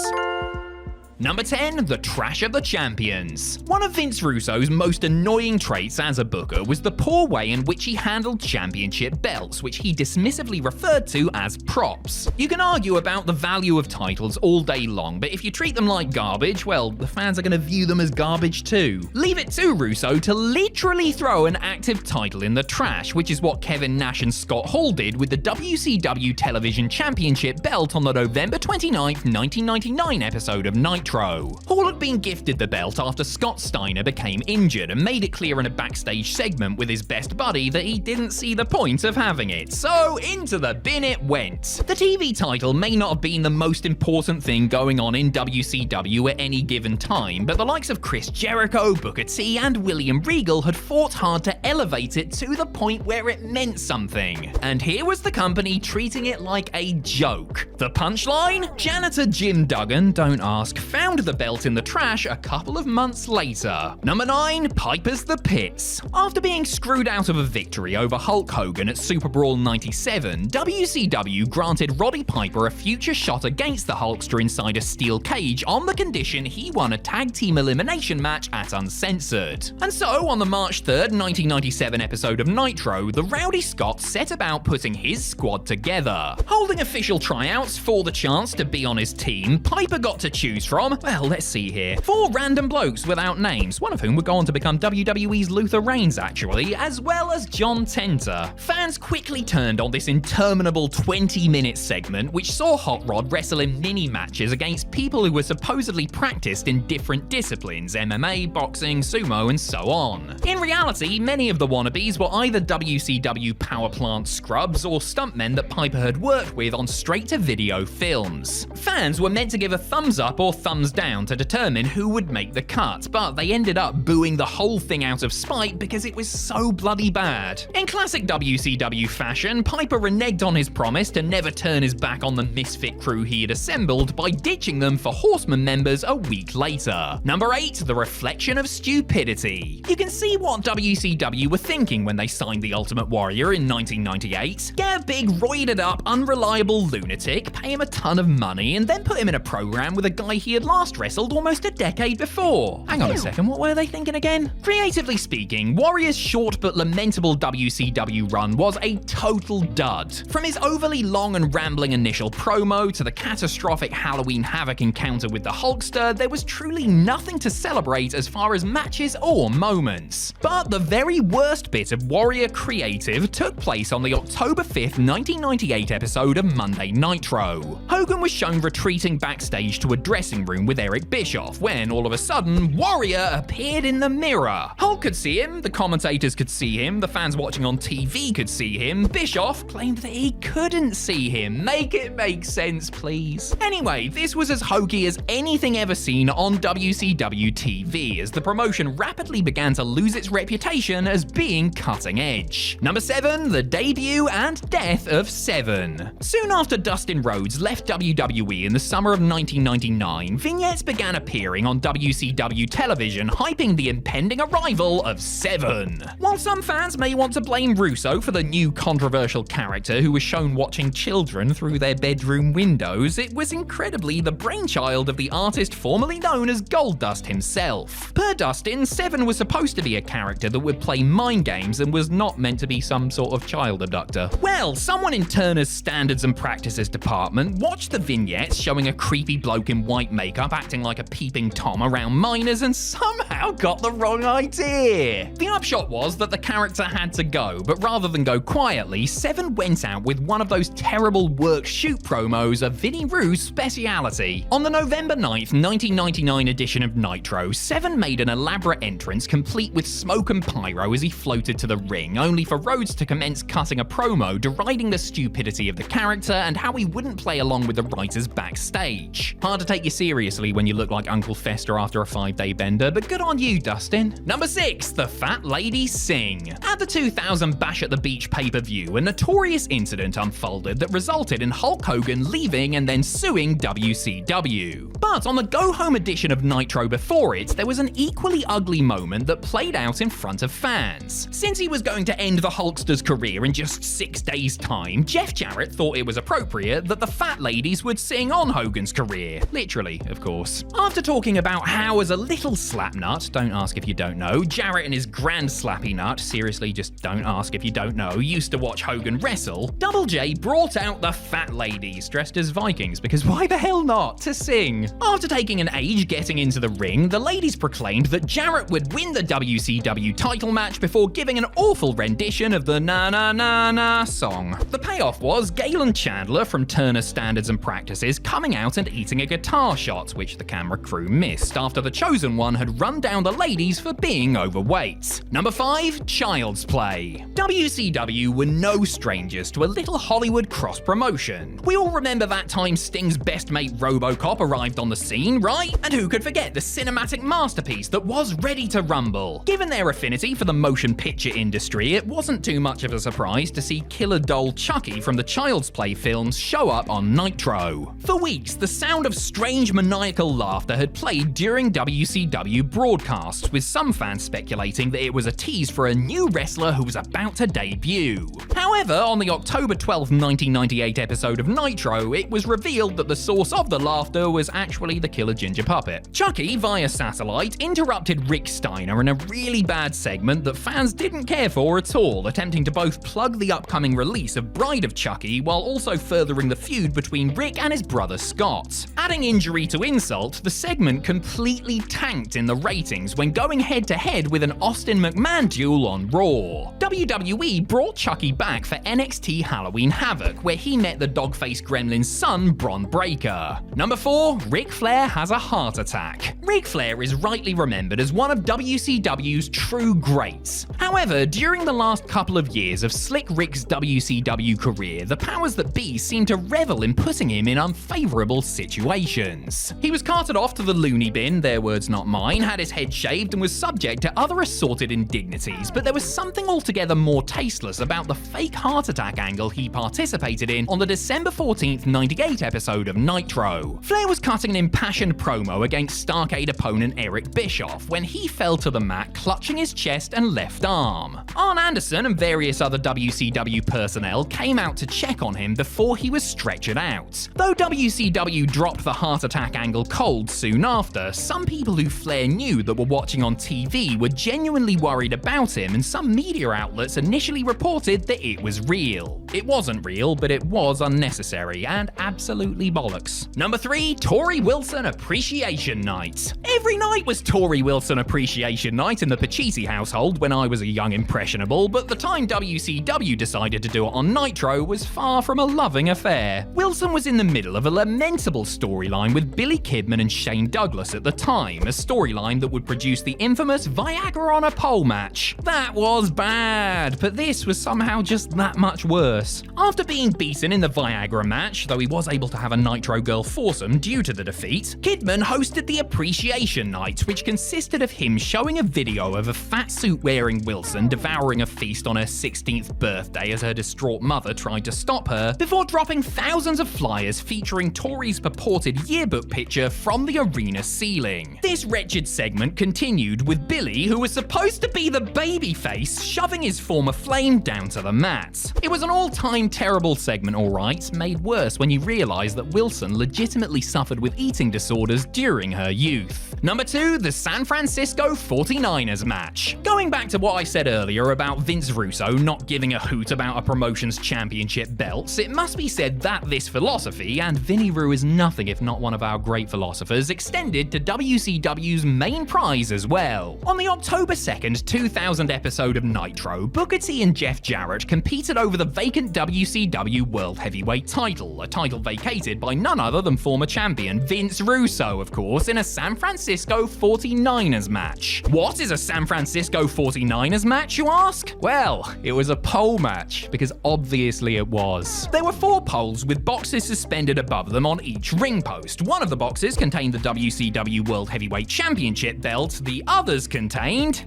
Number 10, the trash of the champions. One of Vince Russo's most annoying traits as a booker was the poor way in which he handled championship belts, which he dismissively referred to as props. You can argue about the value of titles all day long, but if you treat them like garbage, well, the fans are going to view them as garbage too. Leave it to Russo to literally throw an active title in the trash, which is what Kevin Nash and Scott Hall did with the WCW Television Championship belt on the November 29th, 1999 episode of Nitro. Hall had been gifted the belt after Scott Steiner became injured and made it clear in a backstage segment with his best buddy that he didn't see the point of having it, so into the bin it went. The TV title may not have been the most important thing going on in WCW at any given time, but the likes of Chris Jericho, Booker T, and William Regal had fought hard to elevate it to the point where it meant something. And here was the company treating it like a joke. The punchline? Janitor Jim Duggan, don't ask, found the belt in the trash a couple of months later. Number 9, Piper's the Pits. After being screwed out of a victory over Hulk Hogan at Super Brawl 97, WCW granted Roddy Piper a future shot against the Hulkster inside a steel cage on the condition he won a tag team elimination match at Uncensored. And so, on the March 3rd, 1997 episode of Nitro, the Rowdy Scott set about putting his squad together. Holding official tryouts for the chance to be on his team, Piper got to choose from, well, let's see here, 4 random blokes without names, one of whom would go on to become WWE's Luther Reigns actually, as well as John Tenta. Fans quickly turned on this interminable 20-minute segment, which saw Hot Rod wrestle in mini-matches against people who were supposedly practiced in different disciplines, MMA, boxing, sumo, and so on. In reality, many of the wannabes were either WCW power plant scrubs or stuntmen that Piper had worked with on straight-to-video films. Fans were meant to give a thumbs up or thumbs down to determine who would make the cut, but they ended up booing the whole thing out of spite because it was so bloody bad. In classic WCW fashion, Piper reneged on his promise to never turn his back on the misfit crew he had assembled by ditching them for Horseman members a week later. Number 8, the reflection of stupidity. You can see what WCW were thinking when they signed the Ultimate Warrior in 1998. Get a big, roided up, unreliable lunatic, pay him a ton of money, and then put him in a program with a guy he had last wrestled almost a decade before. Hang on a second, what were they thinking again? Creatively speaking, Warrior's short but lamentable WCW run was a total dud. From his overly long and rambling initial promo to the catastrophic Halloween Havoc encounter with the Hulkster, there was truly nothing to celebrate as far as matches or moments. But the very worst bit of Warrior creative took place on the October 5th, 1998 episode of Monday Nitro. Hogan was shown retreating backstage to a dressing room with Eric Bischoff when, all of a sudden, Warrior appeared in the mirror. Hulk could see him, the commentators could see him, the fans watching on TV could see him. Bischoff claimed that he couldn't see him. Make it make sense, please. Anyway, this was as hokey as anything ever seen on WCW TV, as the promotion rapidly began to lose its reputation as being cutting edge. Number 7, the debut and death of Seven. Soon after Dustin Rhodes left WWE in the summer of 1999, vignettes began appearing on WCW television hyping the impending arrival of Seven. While some fans may want to blame Russo for the new controversial character who was shown watching children through their bedroom windows, it was incredibly the brainchild of the artist formerly known as Goldust himself. Per Dustin, Seven was supposed to be a character that would play mind games and was not meant to be some sort of child abductor. Well, someone in Turner's Standards and Practices department watched the vignettes showing a creepy bloke in white makeup acting like a peeping Tom around minors and somehow got the wrong idea. The upshot was that the character had to go, but rather than go quietly, Seven went out with one of those terrible work-shoot promos of Vinnie Rue's speciality. On the November 9th, 1999 edition of Nitro, Seven made an elaborate entrance complete with smoke and pyro as he floated to the ring, only for Rhodes to commence cutting a promo deriding the stupidity of the character and how he wouldn't play along with the writers backstage. Hard to take you seriously when you look like Uncle Fester after a 5-day bender, but good on you, Dustin. Number 6, the Fat Lady Sing. At the 2000 Bash at the Beach pay-per-view, a notorious incident unfolded that resulted in Hulk Hogan leaving and then suing WCW. But on the go-home edition of Nitro before it, there was an equally ugly moment that played out in front of fans. Since he was going to end the Hulkster's career in just 6 days' time, Jeff Jarrett thought it was appropriate that the Fat Ladies would sing on Hogan's career. Literally, of course. After talking about how as a little slapnut, don't ask if you don't know, Jarrett and his grand slappy nut, seriously just don't ask if you don't know, used to watch Hogan wrestle, Double J brought out the Fat Ladies, dressed as Vikings, because why the hell not, to sing. After taking an age getting into the ring, the ladies proclaimed that Jarrett would win the WCW title match before giving an awful rendition of the Na Na Na Na song. The payoff was Galen Chandler from Turner Standards and Practices coming out and eating a guitar shot, which the camera crew missed after the chosen one had run down the ladies for being overweight. Number 5, Child's Play. WCW were no strangers to a little Hollywood cross-promotion. We all remember that time Sting's best mate RoboCop arrived on the scene, right? And who could forget the cinematic masterpiece that was Ready to Rumble? Given their affinity for the motion picture industry, it wasn't too much of a surprise to see killer doll Chucky from the Child's Play films show up on Nitro. For weeks, the sound of strange maniacal laughter had played during WCW broadcasts, with some fans speculating that it was a tease for a new wrestler who was about to debut. However, on the October 12, 1998 episode of Nitro, it was revealed that the source of the laughter was actually the killer ginger puppet. Chucky, via satellite, interrupted Rick Steiner in a really bad segment that fans didn't care for at all, attempting to both plug the upcoming release of Bride of Chucky while also furthering the feud between Rick and his brother Scott. Adding injury to insult, the segment completely tanked in the ratings when going head-to-head with an Austin McMahon duel on Raw. WWE brought Chucky back for NXT Halloween Havoc, where he met the dog-faced gremlin's son, Bron Breakker. Number 4, Ric Flair has a heart attack. Ric Flair is rightly remembered as one of WCW's true greats. However, during the last couple of years of Slick Rick's WCW career, the powers that be seemed to revel in putting him in unfavorable situations. He was carted off to the loony bin, their words not mine, had his head shaved and was subject to other assorted indignities, but there was something altogether more tasteless about the fake heart attack angle he participated in on the December 14th, 98 episode of Nitro. Flair was cutting an impassioned promo against Starcade opponent Eric Bischoff when he fell to the mat clutching his chest and left arm. Arn Anderson and various other WCW personnel came out to check on him before he was stretchered out. Though WCW dropped the heart attack back angle cold soon after, some people who Flair knew that were watching on TV were genuinely worried about him, and some media outlets initially reported that it was real. It wasn't real, but it was unnecessary and absolutely bollocks. Number 3, Tori Wilson Appreciation Night. Every night was Tori Wilson Appreciation Night in the Pacitti household when I was a young impressionable, but the time WCW decided to do it on Nitro was far from a loving affair. Wilson was in the middle of a lamentable storyline with Billy Kidman and Shane Douglas at the time, a storyline that would produce the infamous Viagra on a pole match. That was bad, but this was somehow just that much worse. After being beaten in the Viagra match, though he was able to have a Nitro Girl foursome due to the defeat, Kidman hosted the Appreciation Night, which consisted of him showing a video of a fat suit-wearing Wilson devouring a feast on her 16th birthday as her distraught mother tried to stop her, before dropping thousands of flyers featuring Tori's purported yearbook picture from the arena ceiling. This wretched segment continued with Billy, who was supposed to be the babyface, shoving his former flame down to the mat. It was an all-time terrible segment, alright, made worse when you realise that Wilson legitimately suffered with eating disorders during her youth. Number 2, the San Francisco 49ers match. Going back to what I said earlier about Vince Russo not giving a hoot about a promotion's championship belts, it must be said that this philosophy, and Vinny Rue is nothing if not one of our great philosophers, extended to WCW's main prize as well. On the October 2nd, 2000 episode of Nitro, Booker T and Jeff Jarrett competed over the vacant WCW World Heavyweight title, a title vacated by none other than former champion Vince Russo, of course, in a San Francisco 49ers match. What is a San Francisco 49ers match, you ask? Well, it was a pole match, because obviously it was. There were 4 poles with boxes suspended above them on each ring post. One of the boxes contained the WCW World Heavyweight Championship belt, the others contained...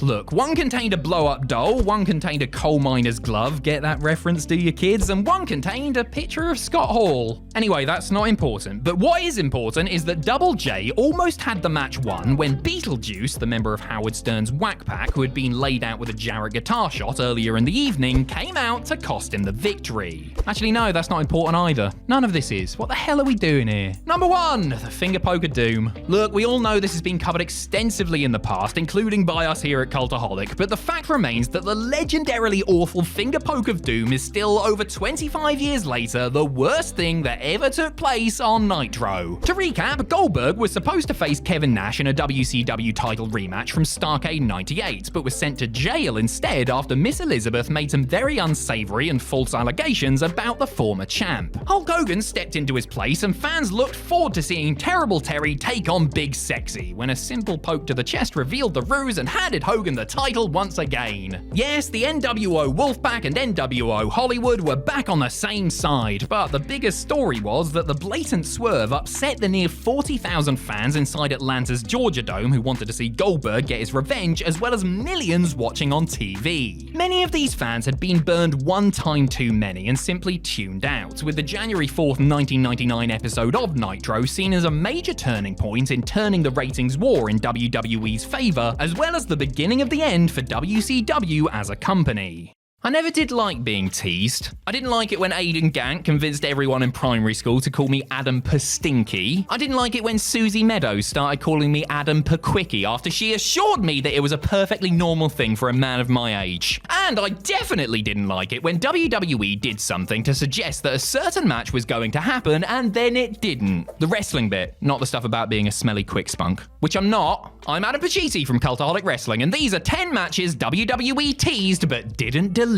look, one contained a blow-up doll, one contained a coal miner's glove, get that reference, do you kids? And one contained a picture of Scott Hall. Anyway, that's not important, but what is important is that Double J almost had the match won when Beetlejuice, the member of Howard Stern's Whack Pack who had been laid out with a Jarrett guitar shot earlier in the evening, came out to cost him the victory. Actually, no, that's not important either. None of this is. What the hell are we doing here? Number 1, the finger poke of doom. Look, we all know this has been covered extensively in the past, including by us here at Cultaholic, but the fact remains that the legendarily awful finger poke of doom is still, over 25 years later, the worst thing that ever took place on Nitro. To recap, Goldberg was supposed to face Kevin Nash in a WCW title rematch from Starrcade 98, but was sent to jail instead after Miss Elizabeth made some very unsavory and false allegations about the former champ. Hulk Hogan stepped into his place, and fans looked forward to seeing Terrible Terry take on Big Sexy, when a simple poke to the chest revealed the ruse and handed Hogan the title once again. Yes, the NWO Wolfpack and NWO Hollywood were back on the same side, but the biggest story was that the blatant swerve upset the near 40,000 fans inside Atlanta's Georgia Dome who wanted to see Goldberg get his revenge, as well as millions watching on TV. Many of these fans had been burned one time too many and simply tuned out, with the January 4th, 1999 episode of Nitro seen as a major turning point in turning the ratings war in WWE's favor, as well as the beginning of the end for WCW as a company. I never did like being teased. I didn't like it when Aidan Gant convinced everyone in primary school to call me Adam Pastinky. I didn't like it when Susie Meadows started calling me Adam Paquickie after she assured me that it was a perfectly normal thing for a man of my age. And I definitely didn't like it when WWE did something to suggest that a certain match was going to happen and then it didn't. The wrestling bit, not the stuff about being a smelly quick spunk. Which I'm not. I'm Adam Pacitti from Cultaholic Wrestling, and these are 10 matches WWE teased but didn't deliver.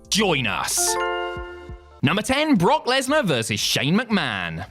Join us. Number 10, Brock Lesnar versus Shane McMahon.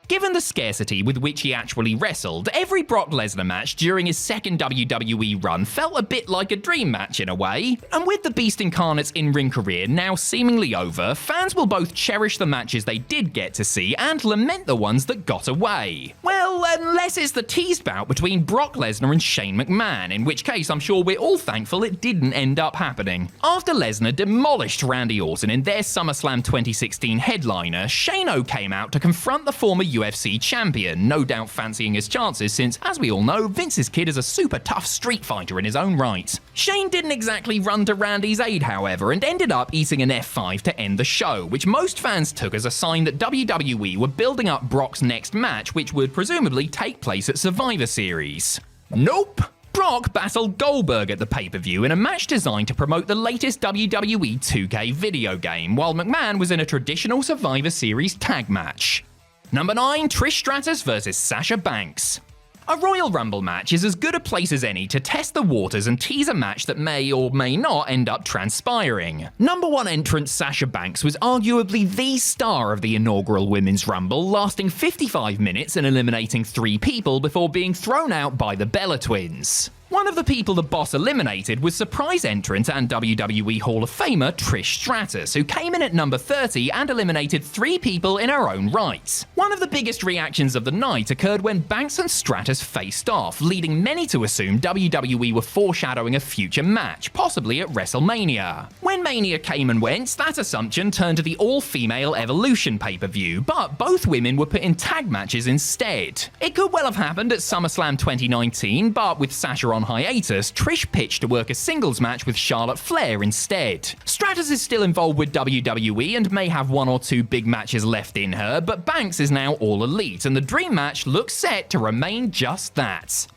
Given the scarcity with which he actually wrestled, every Brock Lesnar match during his second WWE run felt a bit like a dream match in a way. And with the Beast Incarnate's in-ring career now seemingly over, fans will both cherish the matches they did get to see and lament the ones that got away. Well, Well, unless it's the teased bout between Brock Lesnar and Shane McMahon, in which case I'm sure we're all thankful it didn't end up happening. After Lesnar demolished Randy Orton in their SummerSlam 2016 headliner, Shane came out to confront the former UFC champion, no doubt fancying his chances since, as we all know, Vince's kid is a super tough street fighter in his own right. Shane didn't exactly run to Randy's aid, however, and ended up eating an F5 to end the show, which most fans took as a sign that WWE were building up Brock's next match, which would presumably take place at Survivor Series. Nope! Brock battled Goldberg at the pay-per-view in a match designed to promote the latest WWE 2K video game, while McMahon was in a traditional Survivor Series tag match. Number 9, Trish Stratus vs Sasha Banks. A Royal Rumble match is as good a place as any to test the waters and tease a match that may or may not end up transpiring. Number 1 entrant Sasha Banks was arguably the star of the inaugural Women's Rumble, lasting 55 minutes and eliminating 3 people before being thrown out by the Bella Twins. One of the people the Boss eliminated was surprise entrant and WWE Hall of Famer Trish Stratus, who came in at number 30 and eliminated 3 people in her own right. One of the biggest reactions of the night occurred when Banks and Stratus faced off, leading many to assume WWE were foreshadowing a future match, possibly at WrestleMania. When Mania came and went, that assumption turned to the all-female Evolution pay-per-view, but both women were put in tag matches instead. It could well have happened at SummerSlam 2019, but with Sasha on hiatus, Trish pitched to work a singles match with Charlotte Flair instead. Stratus is still involved with WWE and may have 1 or 2 big matches left in her, but Banks is now all elite, and the dream match looks set to remain just that.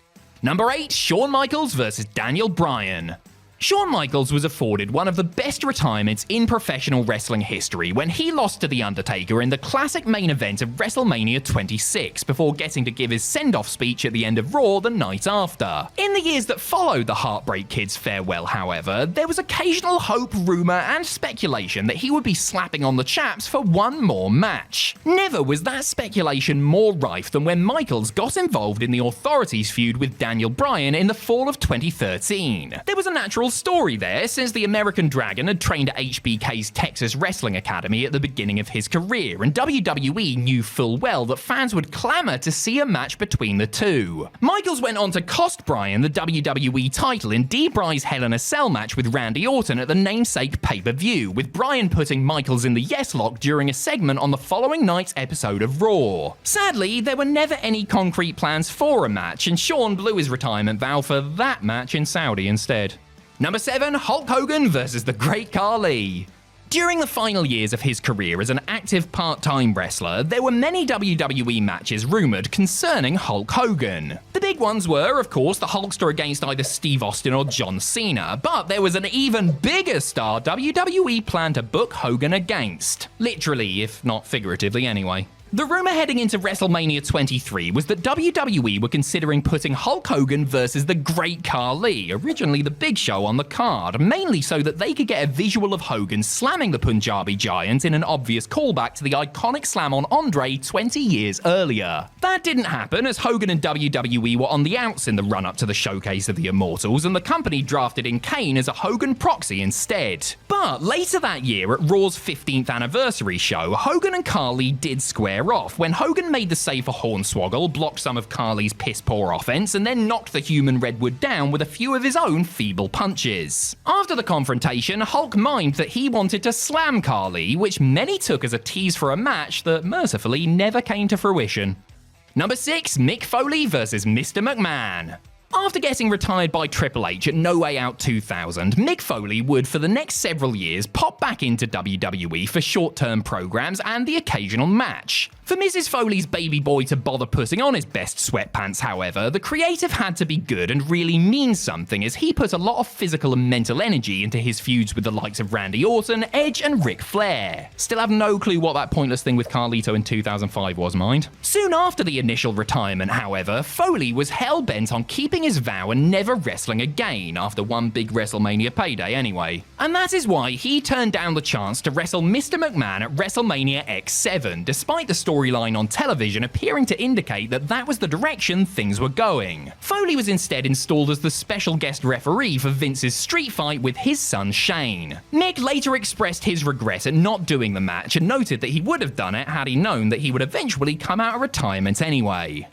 Number 8, Shawn Michaels vs Daniel Bryan. Shawn Michaels was afforded one of the best retirements in professional wrestling history when he lost to The Undertaker in the classic main event of WrestleMania 26 before getting to give his send-off speech at the end of Raw the night after. In the years that followed the Heartbreak Kid's farewell, however, there was occasional hope, rumour and speculation that he would be slapping on the chaps for one more match. Never was that speculation more rife than when Michaels got involved in the Authorities feud with Daniel Bryan in the fall of 2013. There was a natural story there, since the American Dragon had trained at HBK's Texas Wrestling Academy at the beginning of his career, and WWE knew full well that fans would clamour to see a match between the two. Michaels went on to cost Bryan the WWE title in D-Bry's Hell in a Cell match with Randy Orton at the namesake pay-per-view, with Bryan putting Michaels in the yes lock during a segment on the following night's episode of Raw. Sadly, there were never any concrete plans for a match, and Shawn blew his retirement vow for that match in Saudi instead. Number 7, Hulk Hogan vs the Great Khali. During the final years of his career as an active part-time wrestler, there were many WWE matches rumoured concerning Hulk Hogan. The big ones were, of course, the Hulkster against either Steve Austin or John Cena, but there was an even bigger star WWE planned to book Hogan against. Literally, if not figuratively anyway. The rumour heading into WrestleMania 23 was that WWE were considering putting Hulk Hogan versus the Great Khali, originally the Big Show, on the card, mainly so that they could get a visual of Hogan slamming the Punjabi Giant in an obvious callback to the iconic slam on Andre 20 years earlier. That didn't happen, as Hogan and WWE were on the outs in the run-up to the showcase of the Immortals, and the company drafted in Kane as a Hogan proxy instead. But later that year, at Raw's 15th anniversary show, Hogan and Khali did square off when Hogan made the save for Hornswoggle, blocked some of Khali's piss-poor offense, and then knocked the human Redwood down with a few of his own feeble punches. After the confrontation, Hulk mimed that he wanted to slam Khali, which many took as a tease for a match that mercifully never came to fruition. Number 6, Mick Foley vs Mr. McMahon. After getting retired by Triple H at No Way Out 2000, Mick Foley would, for the next several years, pop back into WWE for short-term programs and the occasional match. For Mrs. Foley's baby boy to bother putting on his best sweatpants, however, the creative had to be good and really mean something, as he put a lot of physical and mental energy into his feuds with the likes of Randy Orton, Edge and Ric Flair. Still have no clue what that pointless thing with Carlito in 2005 was, mind. Soon after the initial retirement, however, Foley was hell-bent on keeping his vow and never wrestling again, after one big WrestleMania payday anyway. And that is why he turned down the chance to wrestle Mr. McMahon at WrestleMania X7, despite the storyline on television appearing to indicate that that was the direction things were going. Foley was instead installed as the special guest referee for Vince's street fight with his son Shane. Mick later expressed his regret at not doing the match and noted that he would have done it had he known that he would eventually come out of retirement anyway.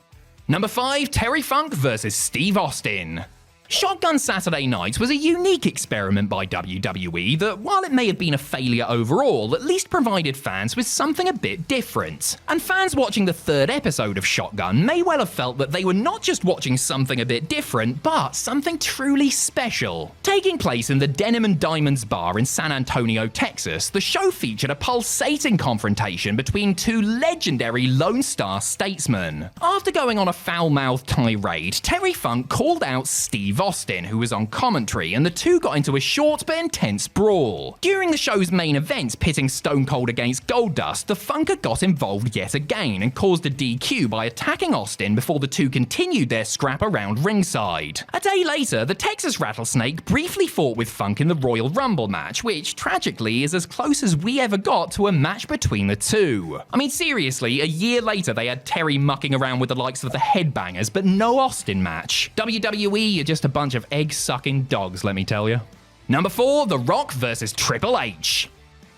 Number 5, Terry Funk vs. Steve Austin. Shotgun Saturday Nights was a unique experiment by WWE that, while it may have been a failure overall, at least provided fans with something a bit different. And fans watching the 3rd episode of Shotgun may well have felt that they were not just watching something a bit different, but something truly special. Taking place in the Denim and Diamonds bar in San Antonio, Texas, the show featured a pulsating confrontation between 2 legendary Lone Star statesmen. After going on a foul-mouthed tirade, Terry Funk called out Steve Austin, who was on commentary, and the two got into a short but intense brawl. During the show's main event, pitting Stone Cold against Goldust, the Funker got involved yet again and caused a DQ by attacking Austin before the two continued their scrap around ringside. A day later, the Texas Rattlesnake briefly fought with Funk in the Royal Rumble match, which, tragically, is as close as we ever got to a match between the two. I mean, seriously, a year later they had Terry mucking around with the likes of the Headbangers, but no Austin match. WWE, you're just a bunch of egg-sucking dogs, let me tell you. Number 4, The Rock vs. Triple H.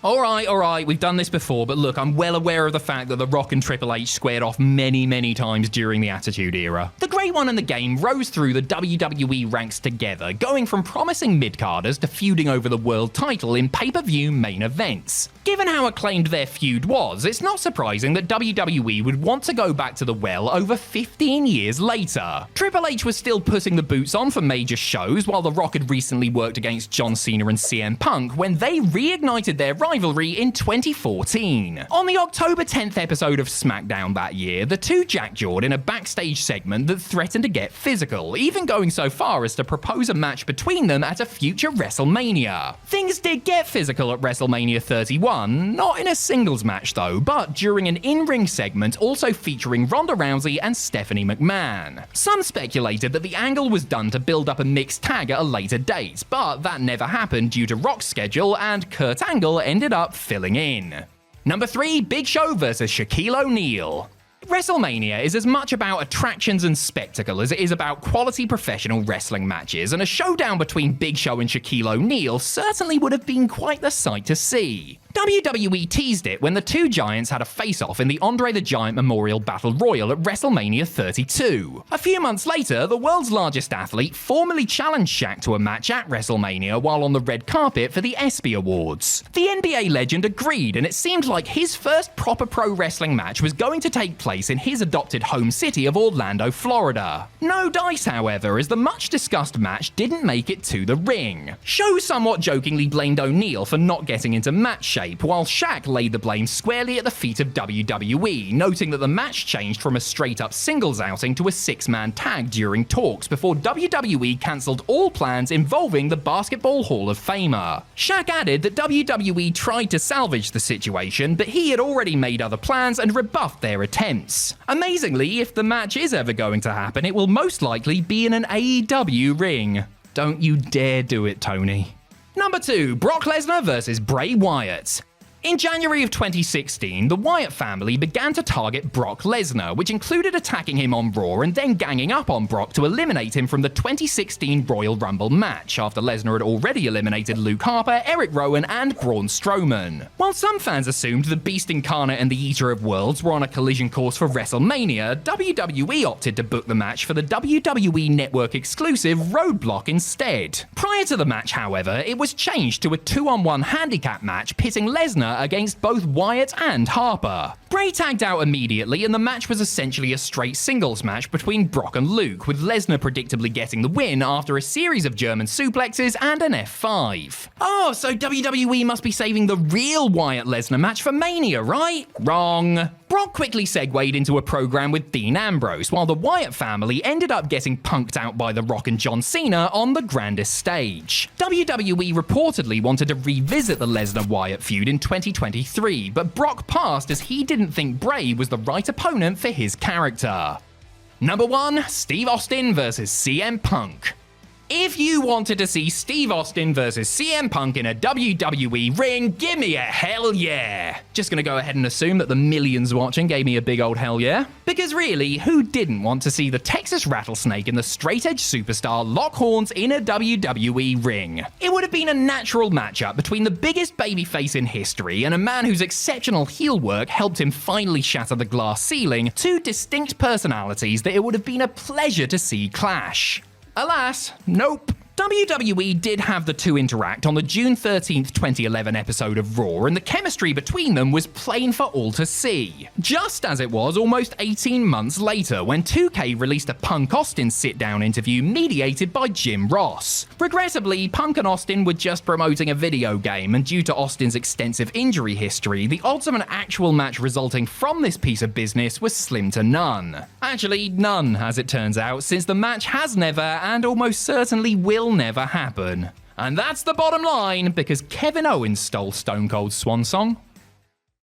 Alright, we've done this before, but look, I'm well aware of the fact that The Rock and Triple H squared off many times during the Attitude Era. The Great One and the Game rose through the WWE ranks together, going from promising mid-carders to feuding over the world title in pay-per-view main events. Given how acclaimed their feud was, it's not surprising that WWE would want to go back to the well over 15 years later. Triple H was still putting the boots on for major shows, while The Rock had recently worked against John Cena and CM Punk when they reignited their rivalry in 2014. On the October 10th episode of SmackDown that year, the two jackjawed in a backstage segment that threatened to get physical, even going so far as to propose a match between them at a future WrestleMania. Things did get physical at WrestleMania 31, not in a singles match though, but during an in-ring segment also featuring Ronda Rousey and Stephanie McMahon. Some speculated that the angle was done to build up a mixed tag at a later date, but that never happened due to Rock's schedule, and Kurt Angle ended up filling in. Number 3, Big Show vs. Shaquille O'Neal. WrestleMania is as much about attractions and spectacle as it is about quality professional wrestling matches, and a showdown between Big Show and Shaquille O'Neal certainly would have been quite the sight to see. WWE teased it when the two giants had a face-off in the Andre the Giant Memorial Battle Royal at WrestleMania 32. A few months later, the world's largest athlete formally challenged Shaq to a match at WrestleMania while on the red carpet for the ESPY Awards. The NBA legend agreed, and it seemed like his first proper pro wrestling match was going to take place in his adopted home city of Orlando, Florida. No dice, however, as the much-discussed match didn't make it to the ring. Show somewhat jokingly blamed O'Neal for not getting into match shape, while Shaq laid the blame squarely at the feet of WWE, noting that the match changed from a straight-up singles outing to a 6-man tag during talks before WWE cancelled all plans involving the Basketball Hall of Famer. Shaq added that WWE tried to salvage the situation, but he had already made other plans and rebuffed their attempts. Amazingly, if the match is ever going to happen, it will most likely be in an AEW ring. Don't you dare do it, Tony. Number 2, Brock Lesnar vs. Bray Wyatt. In January of 2016, the Wyatt family began to target Brock Lesnar, which included attacking him on Raw and then ganging up on Brock to eliminate him from the 2016 Royal Rumble match, after Lesnar had already eliminated Luke Harper, Eric Rowan, and Braun Strowman. While some fans assumed the Beast Incarnate and the Eater of Worlds were on a collision course for WrestleMania, WWE opted to book the match for the WWE Network exclusive Roadblock instead. Prior to the match, however, it was changed to a 2-on-1 handicap match pitting Lesnar against both Wyatt and Harper. Bray tagged out immediately, and the match was essentially a straight singles match between Brock and Luke, with Lesnar predictably getting the win after a series of German suplexes and an F5. Oh, so WWE must be saving the real Wyatt-Lesnar match for Mania, right? Wrong. Brock quickly segued into a program with Dean Ambrose, while the Wyatt family ended up getting punked out by The Rock and John Cena on the grandest stage. WWE reportedly wanted to revisit the Lesnar-Wyatt feud in 2023, but Brock passed as he didn't think Bray was the right opponent for his character. Number 1, Steve Austin vs. CM Punk. If you wanted to see Steve Austin versus CM Punk in a WWE ring, give me a hell yeah. Just gonna go ahead and assume that the millions watching gave me a big old hell yeah. Because really, who didn't want to see the Texas Rattlesnake and the straight edge superstar lock horns in a WWE ring? It would have been a natural matchup between the biggest babyface in history and a man whose exceptional heel work helped him finally shatter the glass ceiling, two distinct personalities that it would have been a pleasure to see clash. Alas, nope. WWE did have the two interact on the June 13th, 2011 episode of Raw, and the chemistry between them was plain for all to see. Just as it was almost 18 months later when 2K released a Punk-Austin sit-down interview mediated by Jim Ross. Regrettably, Punk and Austin were just promoting a video game, and due to Austin's extensive injury history, the odds of an actual match resulting from this piece of business was slim to none. Actually, none, as it turns out, since the match has never, and almost certainly will never happen. And that's the bottom line, because Kevin Owens stole Stone Cold's swan song.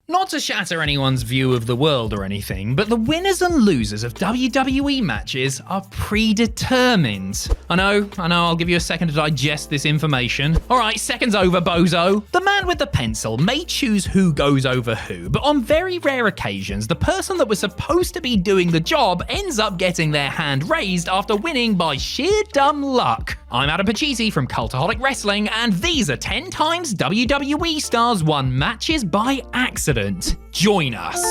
Not to shatter anyone's view of the world or anything, but the winners and losers of WWE matches are predetermined. I know, I'll give you a second to digest this information. Alright, second's over, bozo. The man with the pencil may choose who goes over who, but on very rare occasions, the person that was supposed to be doing the job ends up getting their hand raised after winning by sheer dumb luck. I'm Adam Pachisi from Cultaholic Wrestling, and these are 10 times WWE stars won matches by accident. Join us.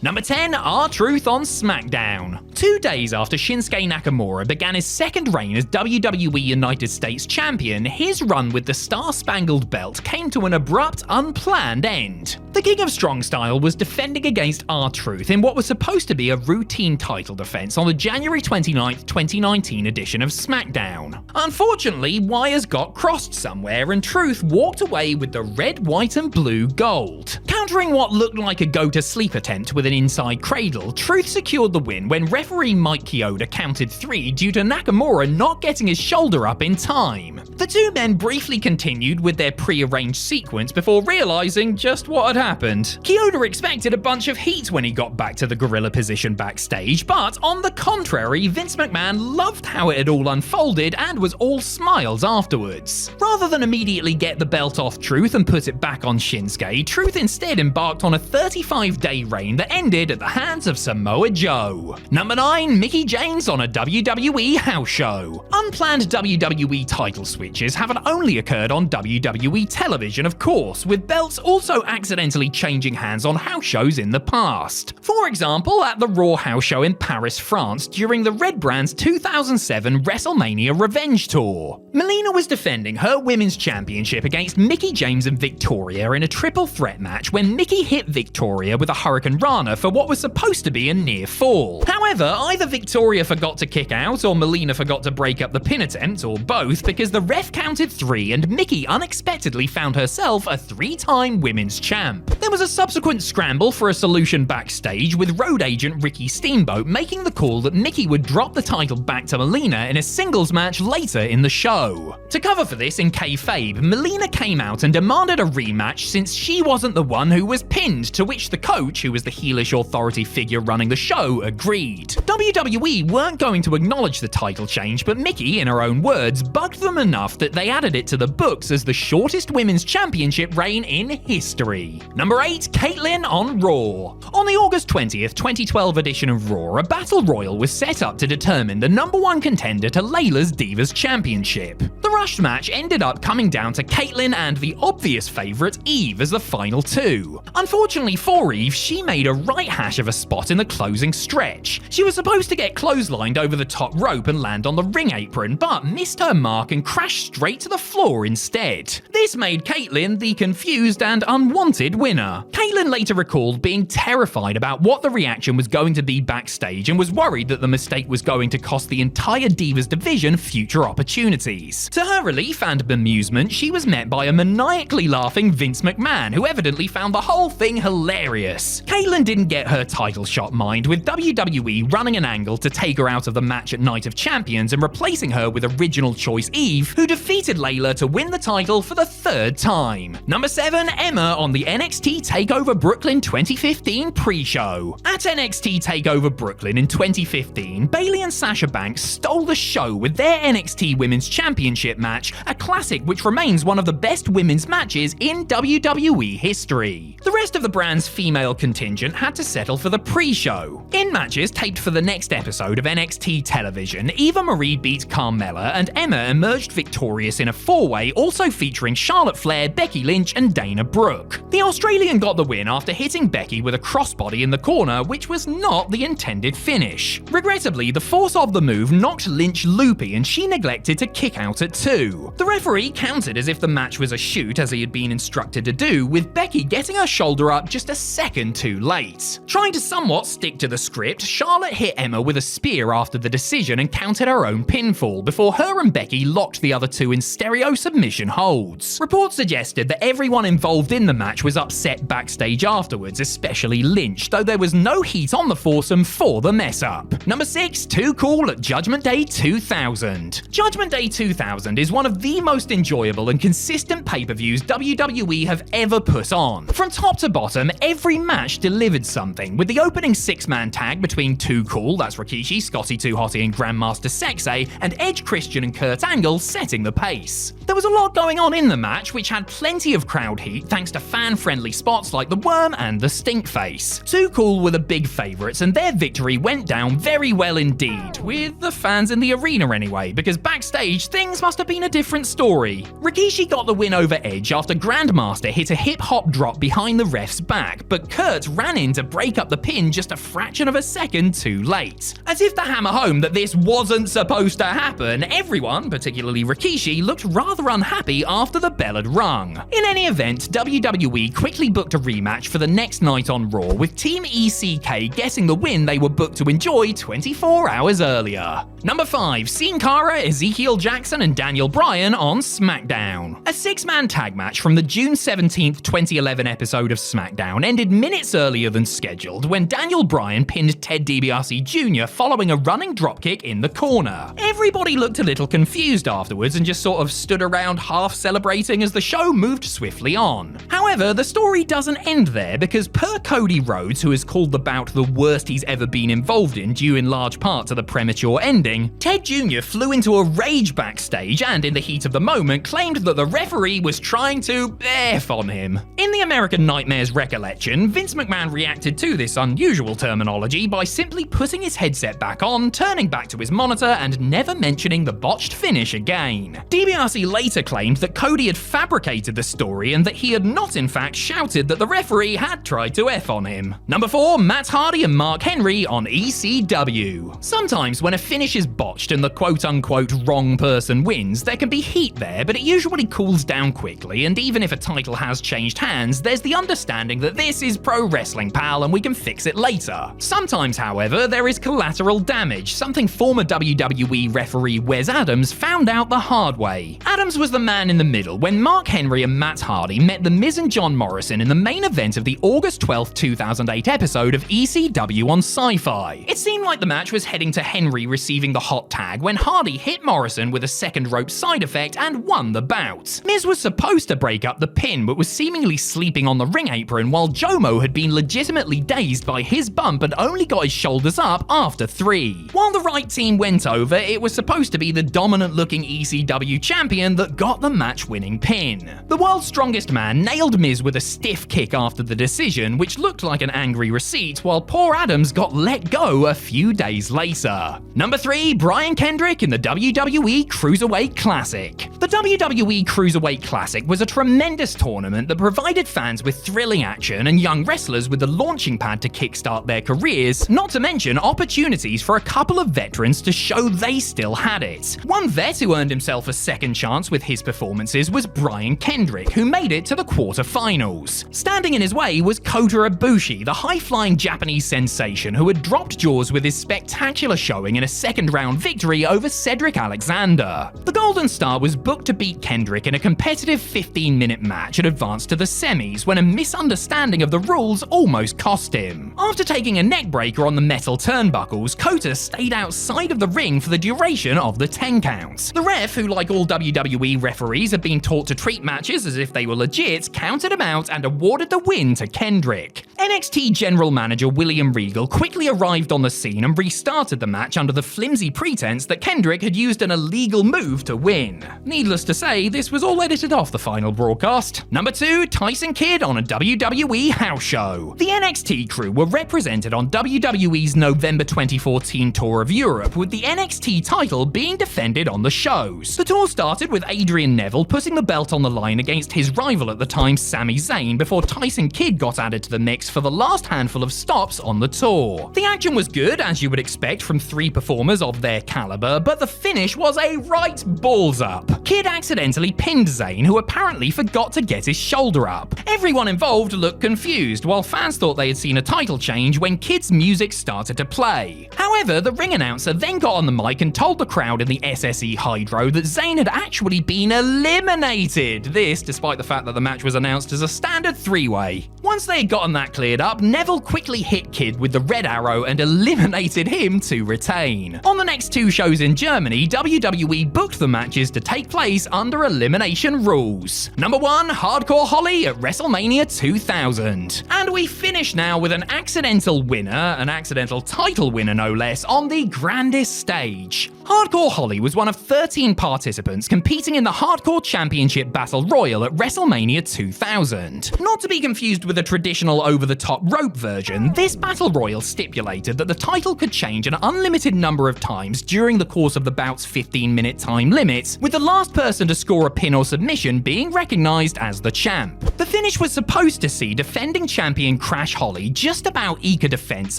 Number 10, R-Truth on SmackDown. 2 days after Shinsuke Nakamura began his second reign as WWE United States Champion, his run with the Star-Spangled Belt came to an abrupt, unplanned end. The King of Strong Style was defending against R-Truth in what was supposed to be a routine title defense on the January 29th, 2019 edition of SmackDown. Unfortunately, wires got crossed somewhere and Truth walked away with the red, white and blue gold. Countering what looked like a go-to-sleep attempt with an inside cradle, Truth secured the win when referee Mike Chioda counted 3 due to Nakamura not getting his shoulder up in time. The two men briefly continued with their pre-arranged sequence before realizing just what had happened. Chioda expected a bunch of heat when he got back to the gorilla position backstage, but on the contrary, Vince McMahon loved how it had all unfolded and was all smiles afterwards. Rather than immediately get the belt off Truth and put it back on Shinsuke, Truth instead embarked on a 35-day reign that ended at the hands of Samoa Joe. Number 9, Mickie James on a WWE house show. Unplanned WWE title switches haven't only occurred on WWE television, of course, with belts also accidentally changing hands on house shows in the past. For example, at the Raw house show in Paris, France, during the Red Brand's 2007 WrestleMania Revenge Tour. Melina was defending her women's championship against Mickie James and Victoria in a triple threat match when Mickie hit Victoria with a Hurricane Rana for what was supposed to be a near fall. However, either Victoria forgot to kick out or Melina forgot to break up the pin attempt, or both, because the ref counted 3 and Mickie unexpectedly found herself a 3-time women's champ. There was a subsequent scramble for a solution backstage, with road agent Ricky Steamboat making the call that Mickie would drop the title back to Melina in a singles match later in the show. To cover for this in kayfabe, Melina came out and demanded a rematch since she wasn't the one who was pinned, to which the coach, who was the heelish authority figure running the show, agreed. WWE weren't going to acknowledge the title change, but Mickie, in her own words, bugged them enough that they added it to the books as the shortest women's championship reign in history. Number 8, Kaitlyn on Raw. On the August 20th, 2012 edition of Raw, a battle royal was set up to determine the number 1 contender to Layla's Divas Championship. The rushed match ended up coming down to Kaitlyn and the obvious favourite Eve as the final 2. Unfortunately for Eve, she made a right hash of a spot in the closing stretch. She was supposed to get clotheslined over the top rope and land on the ring apron, but missed her mark and crashed straight to the floor instead. This made Kaitlyn the confused and unwanted winner. Kaitlyn later recalled being terrified about what the reaction was going to be backstage and was worried that the mistake was going to cost the entire Divas division future opportunities. To her relief and bemusement, she was met by a maniacally laughing Vince McMahon, who evidently found the whole thing hilarious. Kaitlyn didn't get her title shot mined, with WWE running an angle to take her out of the match at Night of Champions and replacing her with original choice Eve, who defeated Layla to win the title for the 3rd time. Number 7, Emma on the NXT NXT TakeOver Brooklyn 2015 pre-show. At NXT TakeOver Brooklyn in 2015, Bayley and Sasha Banks stole the show with their NXT Women's Championship match, a classic which remains one of the best women's matches in WWE history. The rest of the brand's female contingent had to settle for the pre-show. In matches taped for the next episode of NXT television, Eva Marie beat Carmella and Emma emerged victorious in a four-way, also featuring Charlotte Flair, Becky Lynch and Dana Brooke. The Australian got the win after hitting Becky with a crossbody in the corner, which was not the intended finish. Regrettably, the force of the move knocked Lynch loopy and she neglected to kick out at 2. The referee counted as if the match was a shoot, as he had been instructed to do, with Becky getting her shoulder up just a second too late. Trying to somewhat stick to the script, Charlotte hit Emma with a spear after the decision and counted her own pinfall, before her and Becky locked the other two in stereo submission holds. Reports suggested that everyone involved in the match was upset backstage afterwards, especially Lynch, though there was no heat on the foursome for the mess up. Number 6, Too Cool at Judgment Day 2000. Judgment Day 2000 is one of the most enjoyable and consistent pay-per-views WWE have ever put on. From top to bottom, every match delivered something, with the opening 6-man tag between Too Cool, that's Rikishi, Scotty 2 Hotty and Grandmaster Sexay, and Edge, Christian and Kurt Angle setting the pace. There was a lot going on in the match, which had plenty of crowd heat thanks to fan-friendly spots like the Worm and the Stink Face. Too Cool were the big favourites, and their victory went down very well indeed, with the fans in the arena anyway, because backstage things must have been a different story. Rikishi got the win over Edge after Grandmaster hit a hip-hop drop behind the ref's back, but Kurt ran in to break up the pin just a fraction of a second too late. As if to hammer home that this wasn't supposed to happen, everyone, particularly Rikishi, looked rather unhappy after the bell had rung. In any event, WWE quickly booked a rematch for the next night on Raw, with Team ECK getting the win they were booked to enjoy 24 hours earlier. Number 5, Sin Cara, Ezekiel Jackson and Daniel Bryan on SmackDown. A 6-man tag match from the June 17th, 2011 episode of SmackDown ended minutes earlier than scheduled when Daniel Bryan pinned Ted DiBiase Jr. following a running dropkick in the corner. Everybody looked a little confused afterwards and just sort of stood around half celebrating as the show moved swiftly on. However, the story doesn't end there, because per Cody Rhodes, who has called the bout the worst he's ever been involved in due in large part to the premature ending, Ted Jr. flew into a rage backstage and in the heat of the moment claimed that the referee was trying to F on him. In the American Nightmare's recollection, Vince McMahon reacted to this unusual terminology by simply putting his headset back on, turning back to his monitor and never mentioning the botched finish again. DiBiase later claimed that Cody had fabricated the story and that he had not in fact shouted that the referee had tried to F on him. Number 4, Matt Hardy and Mark Henry on ECW. Sometimes when a finish is botched and the quote-unquote wrong person wins, there can be heat there, but it usually cools down quickly, and even if a title has changed hands, there's the understanding that this is pro wrestling, pal, and we can fix it later. Sometimes, however, there is collateral damage, something former WWE referee Wes Adams found out the hard way. Adams was the man in the middle when Mark Henry and Matt Hardy met The Miz and John Morrison in the main event of the August 12, 2008 episode of ECW on Sci-Fi. It seemed like the match was heading to Henry receiving the hot tag when Hardy hit Morrison with a second rope side effect and won the bout. Miz was supposed to break up the pin, but was seemingly sleeping on the ring apron, while Jomo had been legitimately dazed by his bump and only got his shoulders up after 3. While the right team went over, it was supposed to be the dominant-looking ECW champion that got the match-winning pin. The world's strongest man nailed Miz with a stiff kick after the decision, which looked like an angry receipt, while poor Adams got let go a few days later. Number 3, Brian Kendrick in the WWE Cruiserweight Classic. The WWE Cruiserweight Classic was a tremendous tournament that provided fans with thrilling action and young wrestlers with the launching pad to kickstart their careers, not to mention opportunities for a couple of veterans to show they still had it. One vet who earned himself a second chance with his performances was Brian Kendrick, who made it to the quarterfinals. Standing in his way was Kota Ibushi, the high-flying Japanese sensation who had dropped jaws with his spectacular showing in a second-round victory over Cedric Alexander. The Golden Star was booked to beat Kendrick in a competitive 15-minute match and advance to the semis when a misunderstanding of the rules almost cost him. After taking a neckbreaker on the metal turnbuckles, Kota stayed outside of the ring for the duration of the 10 count. The ref, who like all WWE referees had been taught to treat matches as if they were legit, counted him out and awarded the win to Kendrick. NXT General Manager William Regal quickly arrived on the scene and restarted the match under the flimsy pretense that Kendrick had used an illegal move to win. Needless to say, this was all edited off the final broadcast. Number 2, Tyson Kidd on a WWE house show. The NXT crew were represented on WWE's November 2014 tour of Europe, with the NXT title being defended on the shows. The tour started with Adrian Neville putting the belt on the line against his rival at the time, Sami Zayn, before Tyson Kidd got added to the mix for the last handful of stops on the tour. The action was good, as you would expect from 3 performers of their caliber, but the finish was a right balls up. Kidd accidentally pinned Zayn, who apparently forgot to get his shoulder up. Everyone involved looked confused, while fans thought they had seen a title change when Kidd's music started to play. However, the ring announcer then got on the mic and told the crowd in the SSE Hydro that Zayn had actually been eliminated. This, despite the fact that the match was announced as a standard 3-way. Once they had gotten that cleared up, Neville quickly hit Kidd with the red arrow and eliminated him to retain. On the next 2 shows in Germany, WWE booked the matches to take place under elimination rules. Number 1, Hardcore Holly at WrestleMania 2000. And we finish now with an accidental winner, an accidental title winner no less, on the grandest stage. Hardcore Holly was one of 13 participants competing in the Hardcore Championship Battle Royal at WrestleMania 2000. Not to be confused with a traditional over-the-top rope version, this Battle Royal stipulated that the title could change an unlimited number of times during the course of the bout's 15-minute time limit, with the last person to score a pin or submission being recognized as the champ. The finish was supposed to see defending champion Crash Holly just about eke a defense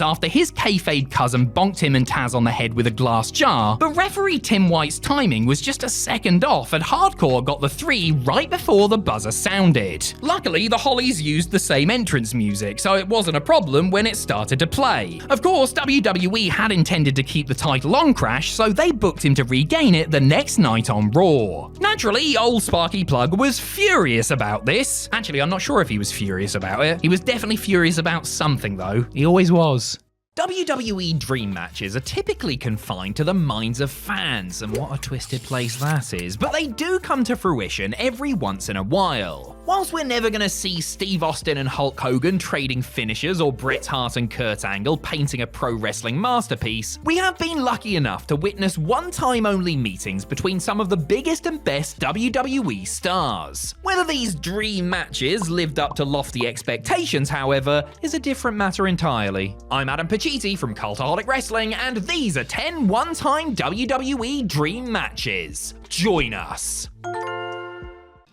after his kayfabe cousin bonked him and Taz on the head with a glass jar, but referee Tim White's timing was just a second off and Hardcore got the 3 right before the buzzer sounded. Luckily, the Hollies used the same entrance music, so it wasn't a problem when it started to play. Of course, WWE had intended to keep the title on Crash, so they booked him to regain it the next night on Raw. Naturally, old Sparky Plug was furious about this. Actually, I'm not sure if he was furious about it. He was definitely furious about something, though. He always was. WWE Dream Matches are typically confined to the minds of fans, and what a twisted place that is, but they do come to fruition every once in a while. Whilst we're never going to see Steve Austin and Hulk Hogan trading finishers or Bret Hart and Kurt Angle painting a pro wrestling masterpiece, we have been lucky enough to witness one-time only meetings between some of the biggest and best WWE stars. Whether these dream matches lived up to lofty expectations, however, is a different matter entirely. I'm Adam Pacitti from Cultaholic Wrestling, and these are 10 one-time WWE dream matches. Join us.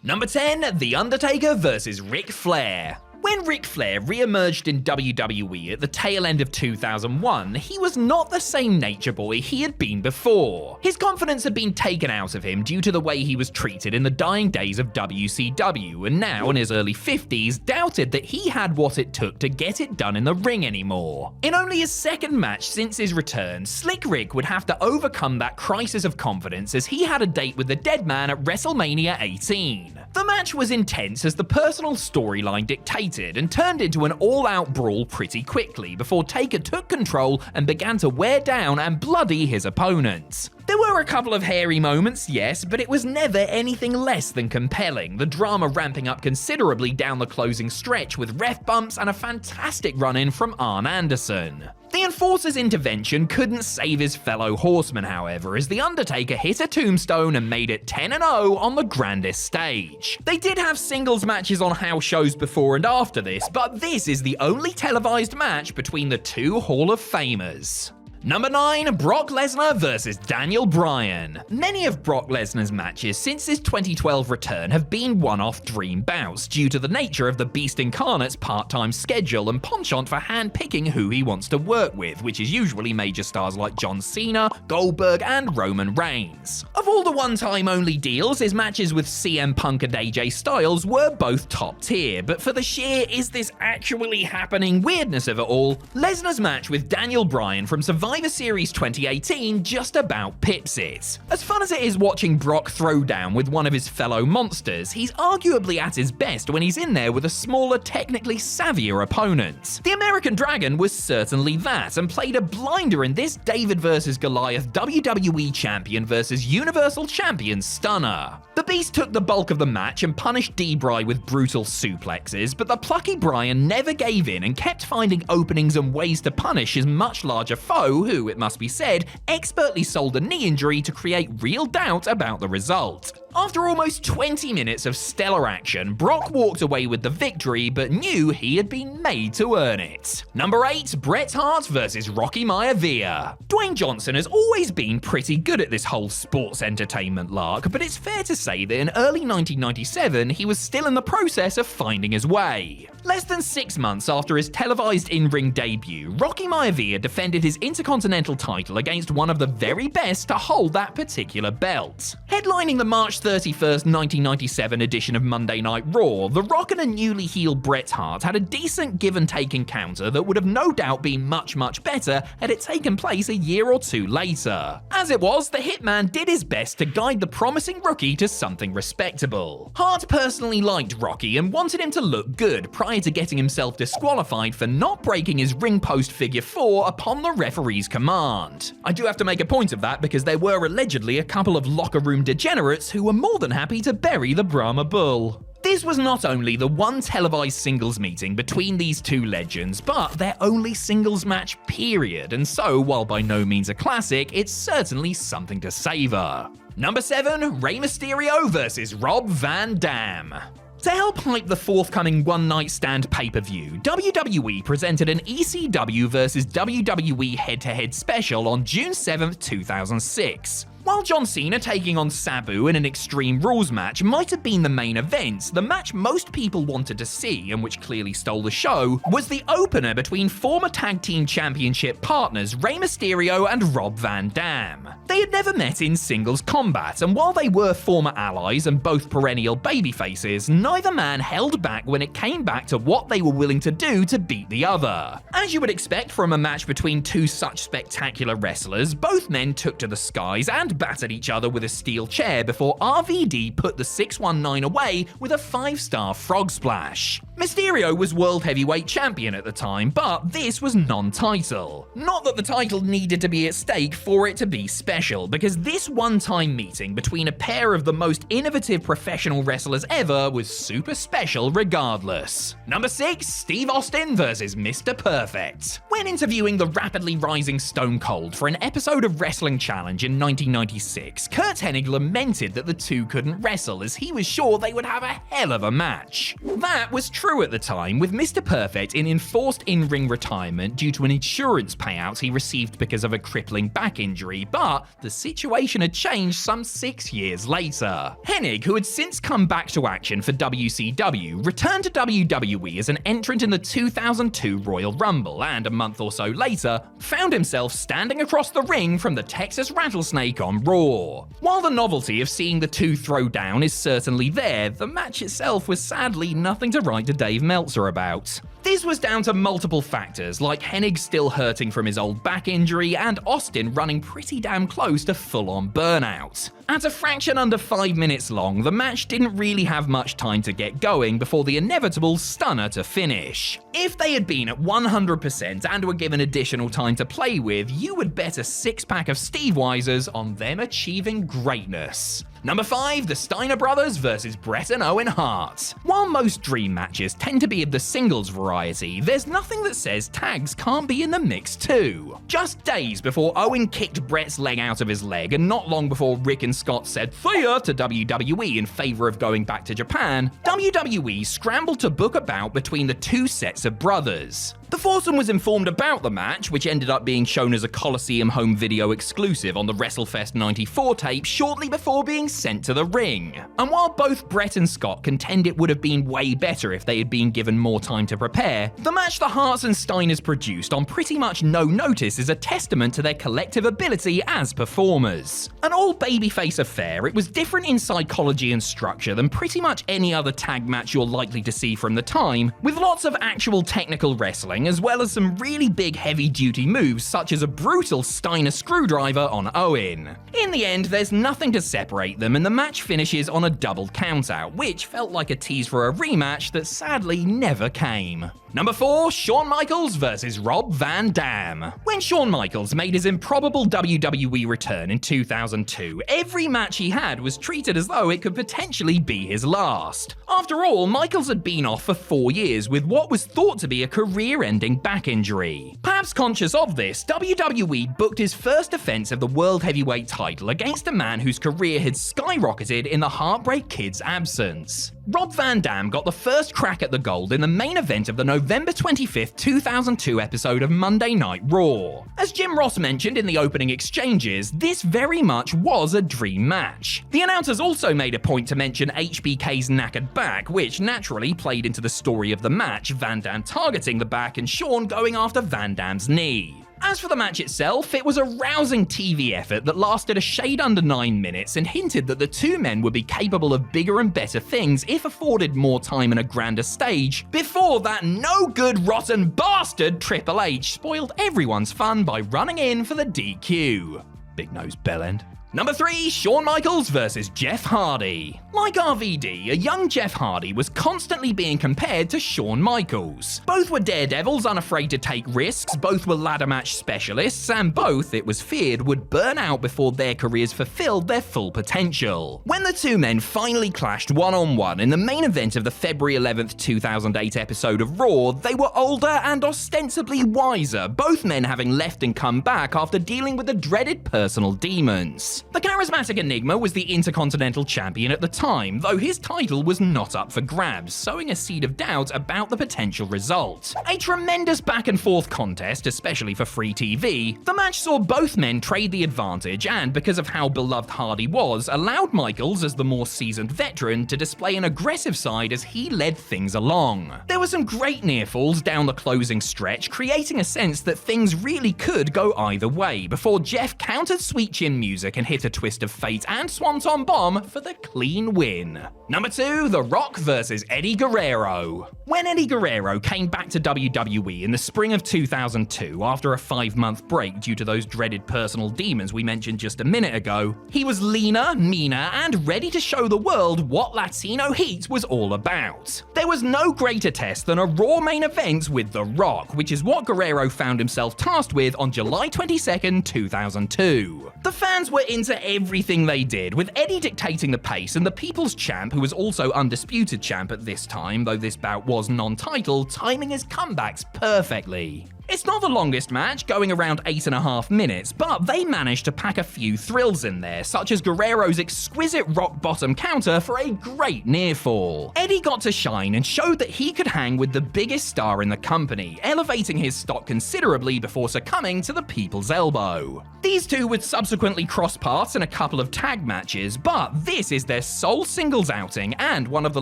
Number 10, The Undertaker vs. Ric Flair. When Ric Flair re-emerged in WWE at the tail end of 2001, he was not the same nature boy he had been before. His confidence had been taken out of him due to the way he was treated in the dying days of WCW, and now in his early 50s doubted that he had what it took to get it done in the ring anymore. In only his second match since his return, Slick Rick would have to overcome that crisis of confidence as he had a date with the Dead Man at WrestleMania 18. The match was intense as the personal storyline dictated, and turned into an all-out brawl pretty quickly before Taker took control and began to wear down and bloody his opponents. There were a couple of hairy moments, yes, but it was never anything less than compelling, the drama ramping up considerably down the closing stretch with ref bumps and a fantastic run-in from Arn Anderson. The Enforcer's intervention couldn't save his fellow horsemen, however, as The Undertaker hit a tombstone and made it 10-0 on the grandest stage. They did have singles matches on house shows before and after this, but this is the only televised match between the 2 Hall of Famers. Number 9, Brock Lesnar vs. Daniel Bryan. Many of Brock Lesnar's matches since his 2012 return have been one-off dream bouts due to the nature of the Beast Incarnate's part-time schedule and penchant for hand-picking who he wants to work with, which is usually major stars like John Cena, Goldberg, and Roman Reigns. Of all the one-time only deals, his matches with CM Punk and AJ Styles were both top tier, but for the sheer "is this actually happening" weirdness of it all, Lesnar's match with Daniel Bryan from Survivor Series 2018 just about pips it. As fun as it is watching Brock throw down with one of his fellow monsters, he's arguably at his best when he's in there with a smaller, technically savvier opponent. The American Dragon was certainly that, and played a blinder in this David vs. Goliath WWE Champion vs. Universal Champion stunner. The Beast took the bulk of the match and punished D-Bry with brutal suplexes, but the plucky Bryan never gave in and kept finding openings and ways to punish his much larger foe, who, it must be said, expertly sold a knee injury to create real doubt about the result. After almost 20 minutes of stellar action, Brock walked away with the victory, but knew he had been made to earn it. Number 8, Bret Hart vs Rocky Maivia. Dwayne Johnson has always been pretty good at this whole sports entertainment lark, but it's fair to say that in early 1997, he was still in the process of finding his way. Less than 6 months after his televised in-ring debut, Rocky Maivia defended his Intercontinental title against one of the very best to hold that particular belt. Headlining the March 31st, 1997 edition of Monday Night Raw, The Rock and a newly healed Bret Hart had a decent give-and-take encounter that would have no doubt been much better had it taken place a year or two later. As it was, the Hitman did his best to guide the promising rookie to something respectable. Hart personally liked Rocky and wanted him to look good prior to getting himself disqualified for not breaking his ring post figure 4 upon the referee's command. I do have to make a point of that because there were allegedly a couple of locker room degenerates who were more than happy to bury the Brahma Bull. This was not only the one televised singles meeting between these two legends, but their only singles match period, and so, while by no means a classic, it's certainly something to savor. Number 7, Rey Mysterio vs Rob Van Dam. To help hype the forthcoming one-night stand pay-per-view, WWE presented an ECW vs WWE head-to-head special on June 7, 2006. While John Cena taking on Sabu in an Extreme Rules match might have been the main event, the match most people wanted to see, and which clearly stole the show, was the opener between former Tag Team Championship partners Rey Mysterio and Rob Van Dam. They had never met in singles combat, and while they were former allies and both perennial babyfaces, neither man held back when it came back to what they were willing to do to beat the other. As you would expect from a match between two such spectacular wrestlers, both men took to the skies and battered each other with a steel chair before RVD put the 619 away with a 5-star frog splash. Mysterio was World Heavyweight Champion at the time, but this was non-title. Not that the title needed to be at stake for it to be special, because this one-time meeting between a pair of the most innovative professional wrestlers ever was super special regardless. Number 6, Steve Austin vs Mr. Perfect. When interviewing the rapidly rising Stone Cold for an episode of Wrestling Challenge in 1996, Kurt Hennig lamented that the two couldn't wrestle as he was sure they would have a hell of a match. That was true at the time, with Mr. Perfect in enforced in-ring retirement due to an insurance payout he received because of a crippling back injury, but the situation had changed some 6 years later. Hennig, who had since come back to action for WCW, returned to WWE as an entrant in the 2002 Royal Rumble, and a month or so later, found himself standing across the ring from the Texas Rattlesnake on Raw. While the novelty of seeing the two throw down is certainly there, the match itself was sadly nothing to write to Dave Meltzer about. This was down to multiple factors, like Hennig still hurting from his old back injury and Austin running pretty damn close to full-on burnout. At a fraction under 5 minutes long, the match didn't really have much time to get going before the inevitable stunner to finish. If they had been at 100% and were given additional time to play with, you would bet a 6-pack of Steve Weisers on them achieving greatness. Number 5, the Steiner Brothers vs Bret and Owen Hart. While most dream matches tend to be of the singles variety, there's nothing that says tags can't be in the mix too. Just days before Owen kicked Bret's leg out of his leg, and not long before Rick and Scott said "Fire" to WWE in favor of going back to Japan, WWE scrambled to book a bout between the two sets of brothers. The foursome was informed about the match, which ended up being shown as a Coliseum home video exclusive on the WrestleFest 94 tape shortly before being sent to the ring. And while both Bret and Scott contend it would have been way better if they had been given more time to prepare, the match the Harts and Steiners produced on pretty much no notice is a testament to their collective ability as performers. An all babyface affair, it was different in psychology and structure than pretty much any other tag match you're likely to see from the time, with lots of actual technical wrestling, wrestling, as well as some really big heavy-duty moves such as a brutal Steiner screwdriver on Owen. In the end, there's nothing to separate them, and the match finishes on a double countout, which felt like a tease for a rematch that sadly never came. Number 4, Shawn Michaels vs. Rob Van Dam. When Shawn Michaels made his improbable WWE return in 2002, every match he had was treated as though it could potentially be his last. After all, Michaels had been off for 4 years with what was thought to be a career-ending back injury. Perhaps conscious of this, WWE booked his first defense of the World Heavyweight title against a man whose career had skyrocketed in the Heartbreak Kid's absence. Rob Van Dam got the first crack at the gold in the main event of the November 25th, 2002 episode of Monday Night Raw. As Jim Ross mentioned in the opening exchanges, this very much was a dream match. The announcers also made a point to mention HBK's knackered back, which naturally played into the story of the match, Van Dam targeting the back and Shawn going after Van Dam's knee. As for the match itself, it was a rousing TV effort that lasted a shade under 9 minutes and hinted that the two men would be capable of bigger and better things if afforded more time and a grander stage, before that no-good rotten bastard Triple H spoiled everyone's fun by running in for the DQ. Big nose bellend. Number 3, Shawn Michaels vs. Jeff Hardy. Like RVD, a young Jeff Hardy was constantly being compared to Shawn Michaels. Both were daredevils unafraid to take risks, both were ladder match specialists, and both, it was feared, would burn out before their careers fulfilled their full potential. When the two men finally clashed one-on-one in the main event of the February 11th, 2008 episode of Raw, they were older and ostensibly wiser, both men having left and come back after dealing with the dreaded personal demons. The charismatic enigma was the Intercontinental Champion at the time, though his title was not up for grabs, sowing a seed of doubt about the potential result. A tremendous back-and-forth contest, especially for free TV, the match saw both men trade the advantage and, because of how beloved Hardy was, allowed Michaels, as the more seasoned veteran, to display an aggressive side as he led things along. There were some great near-falls down the closing stretch, creating a sense that things really could go either way, before Jeff countered Sweet Chin Music and hit a twist of fate and Swanton Bomb for the clean win. Number 2, The Rock vs. Eddie Guerrero. When Eddie Guerrero came back to WWE in the spring of 2002 after a 5-month break due to those dreaded personal demons we mentioned just a minute ago, he was leaner, meaner, and ready to show the world what Latino heat was all about. There was no greater test than a Raw main event with The Rock, which is what Guerrero found himself tasked with on July 22nd, 2002. The fans were into everything they did, with Eddie dictating the pace and the People's Champ, who was also undisputed champ at this time, though this bout was non-title, timing his comebacks perfectly. It's not the longest match, going around 8.5 minutes, but they managed to pack a few thrills in there, such as Guerrero's exquisite rock bottom counter for a great near fall. Eddie got to shine and showed that he could hang with the biggest star in the company, elevating his stock considerably before succumbing to the People's Elbow. These two would subsequently cross paths in a couple of tag matches, but this is their sole singles outing and one of the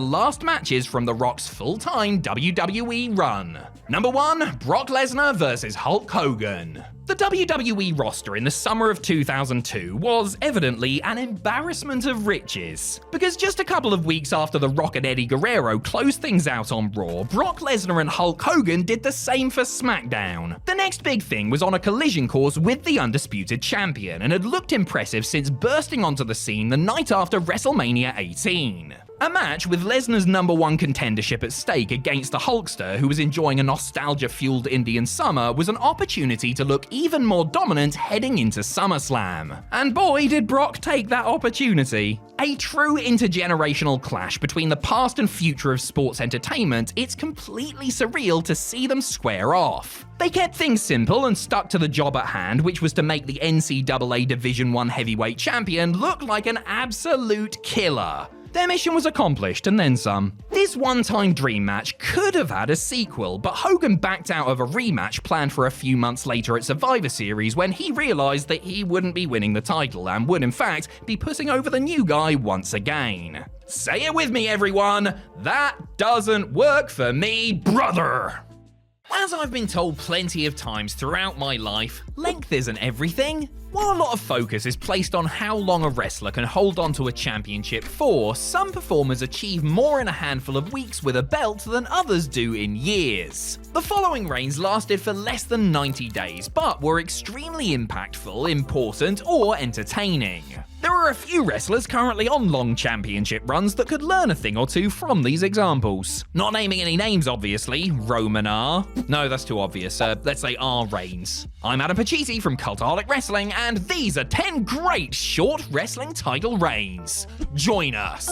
last matches from The Rock's full-time WWE run. Number 1, Brock Lesnar vs. Hulk Hogan. The WWE roster in the summer of 2002 was evidently an embarrassment of riches, because just a couple of weeks after The Rock and Eddie Guerrero closed things out on Raw, Brock Lesnar and Hulk Hogan did the same for SmackDown. The next big thing was on a collision course with the undisputed champion, and had looked impressive since bursting onto the scene the night after WrestleMania 18. A match with Lesnar's #1 contendership at stake against the Hulkster, who was enjoying a nostalgia-fueled Indian summer, was an opportunity to look even more dominant heading into SummerSlam. And boy, did Brock take that opportunity. A true intergenerational clash between the past and future of sports entertainment, it's completely surreal to see them square off. They kept things simple and stuck to the job at hand, which was to make the NCAA Division I heavyweight champion look like an absolute killer. Their mission was accomplished, and then some. This one-time dream match could have had a sequel, but Hogan backed out of a rematch planned for a few months later at Survivor Series when he realized that he wouldn't be winning the title and would in fact be putting over the new guy once again. Say it with me, everyone, that doesn't work for me, brother! As I've been told plenty of times throughout my life, length isn't everything. While a lot of focus is placed on how long a wrestler can hold on to a championship for, some performers achieve more in a handful of weeks with a belt than others do in years. The following reigns lasted for less than 90 days, but were extremely impactful, important, or entertaining. There are a few wrestlers currently on long championship runs that could learn a thing or two from these examples. Not naming any names, obviously. Roman R. No, that's too obvious. Let's say R. Reigns. I'm Adam Pacitti from Cultaholic Wrestling, and these are 10 great short wrestling title reigns. Join us.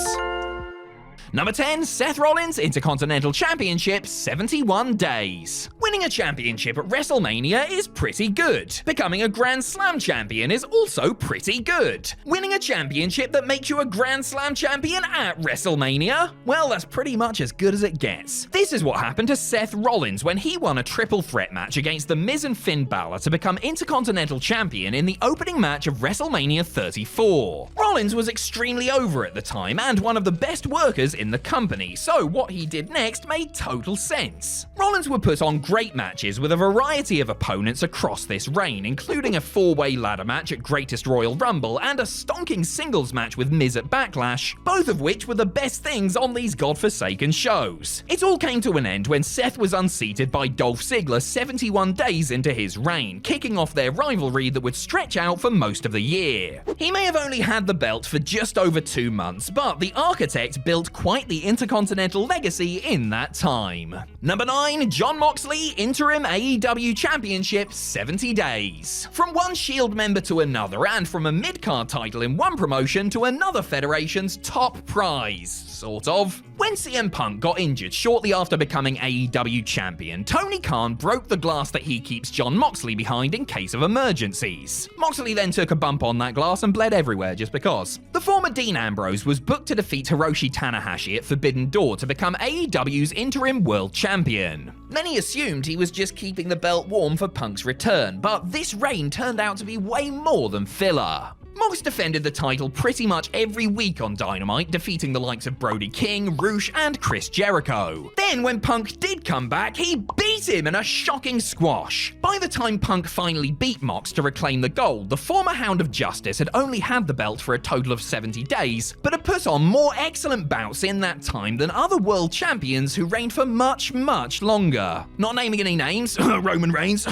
Number 10, Seth Rollins Intercontinental Championship, 71 days. Winning a championship at WrestleMania is pretty good. Becoming a Grand Slam champion is also pretty good. Winning a championship that makes you a Grand Slam champion at WrestleMania? Well, that's pretty much as good as it gets. This is what happened to Seth Rollins when he won a triple threat match against The Miz and Finn Balor to become Intercontinental Champion in the opening match of WrestleMania 34. Rollins was extremely over at the time and one of the best workers in the company, so what he did next made total sense. Rollins would put on great matches with a variety of opponents across this reign, including a 4-way ladder match at Greatest Royal Rumble and a stonking singles match with Miz at Backlash, both of which were the best things on these godforsaken shows. It all came to an end when Seth was unseated by Dolph Ziggler 71 days into his reign, kicking off their rivalry that would stretch out for most of the year. He may have only had the belt for just over 2 months, but the architect built quite the Intercontinental legacy in that time. Number 9, Jon Moxley Interim AEW Championship, 70 days. From one Shield member to another, and from a mid-card title in one promotion to another federation's top prize, sort of. When CM Punk got injured shortly after becoming AEW champion, Tony Khan broke the glass that he keeps Jon Moxley behind in case of emergencies. Moxley then took a bump on that glass and bled everywhere just because. The former Dean Ambrose was booked to defeat Hiroshi Tanahashi at Forbidden Door to become AEW's interim world champion. Many assumed he was just keeping the belt warm for Punk's return, but this reign turned out to be way more than filler. Mox defended the title pretty much every week on Dynamite, defeating the likes of Brody King, Roosh, and Chris Jericho. Then, when Punk did come back, he beat him in a shocking squash. By the time Punk finally beat Mox to reclaim the gold, the former Hound of Justice had only had the belt for a total of 70 days, but had put on more excellent bouts in that time than other world champions who reigned for much, much longer. Not naming any names, Roman Reigns.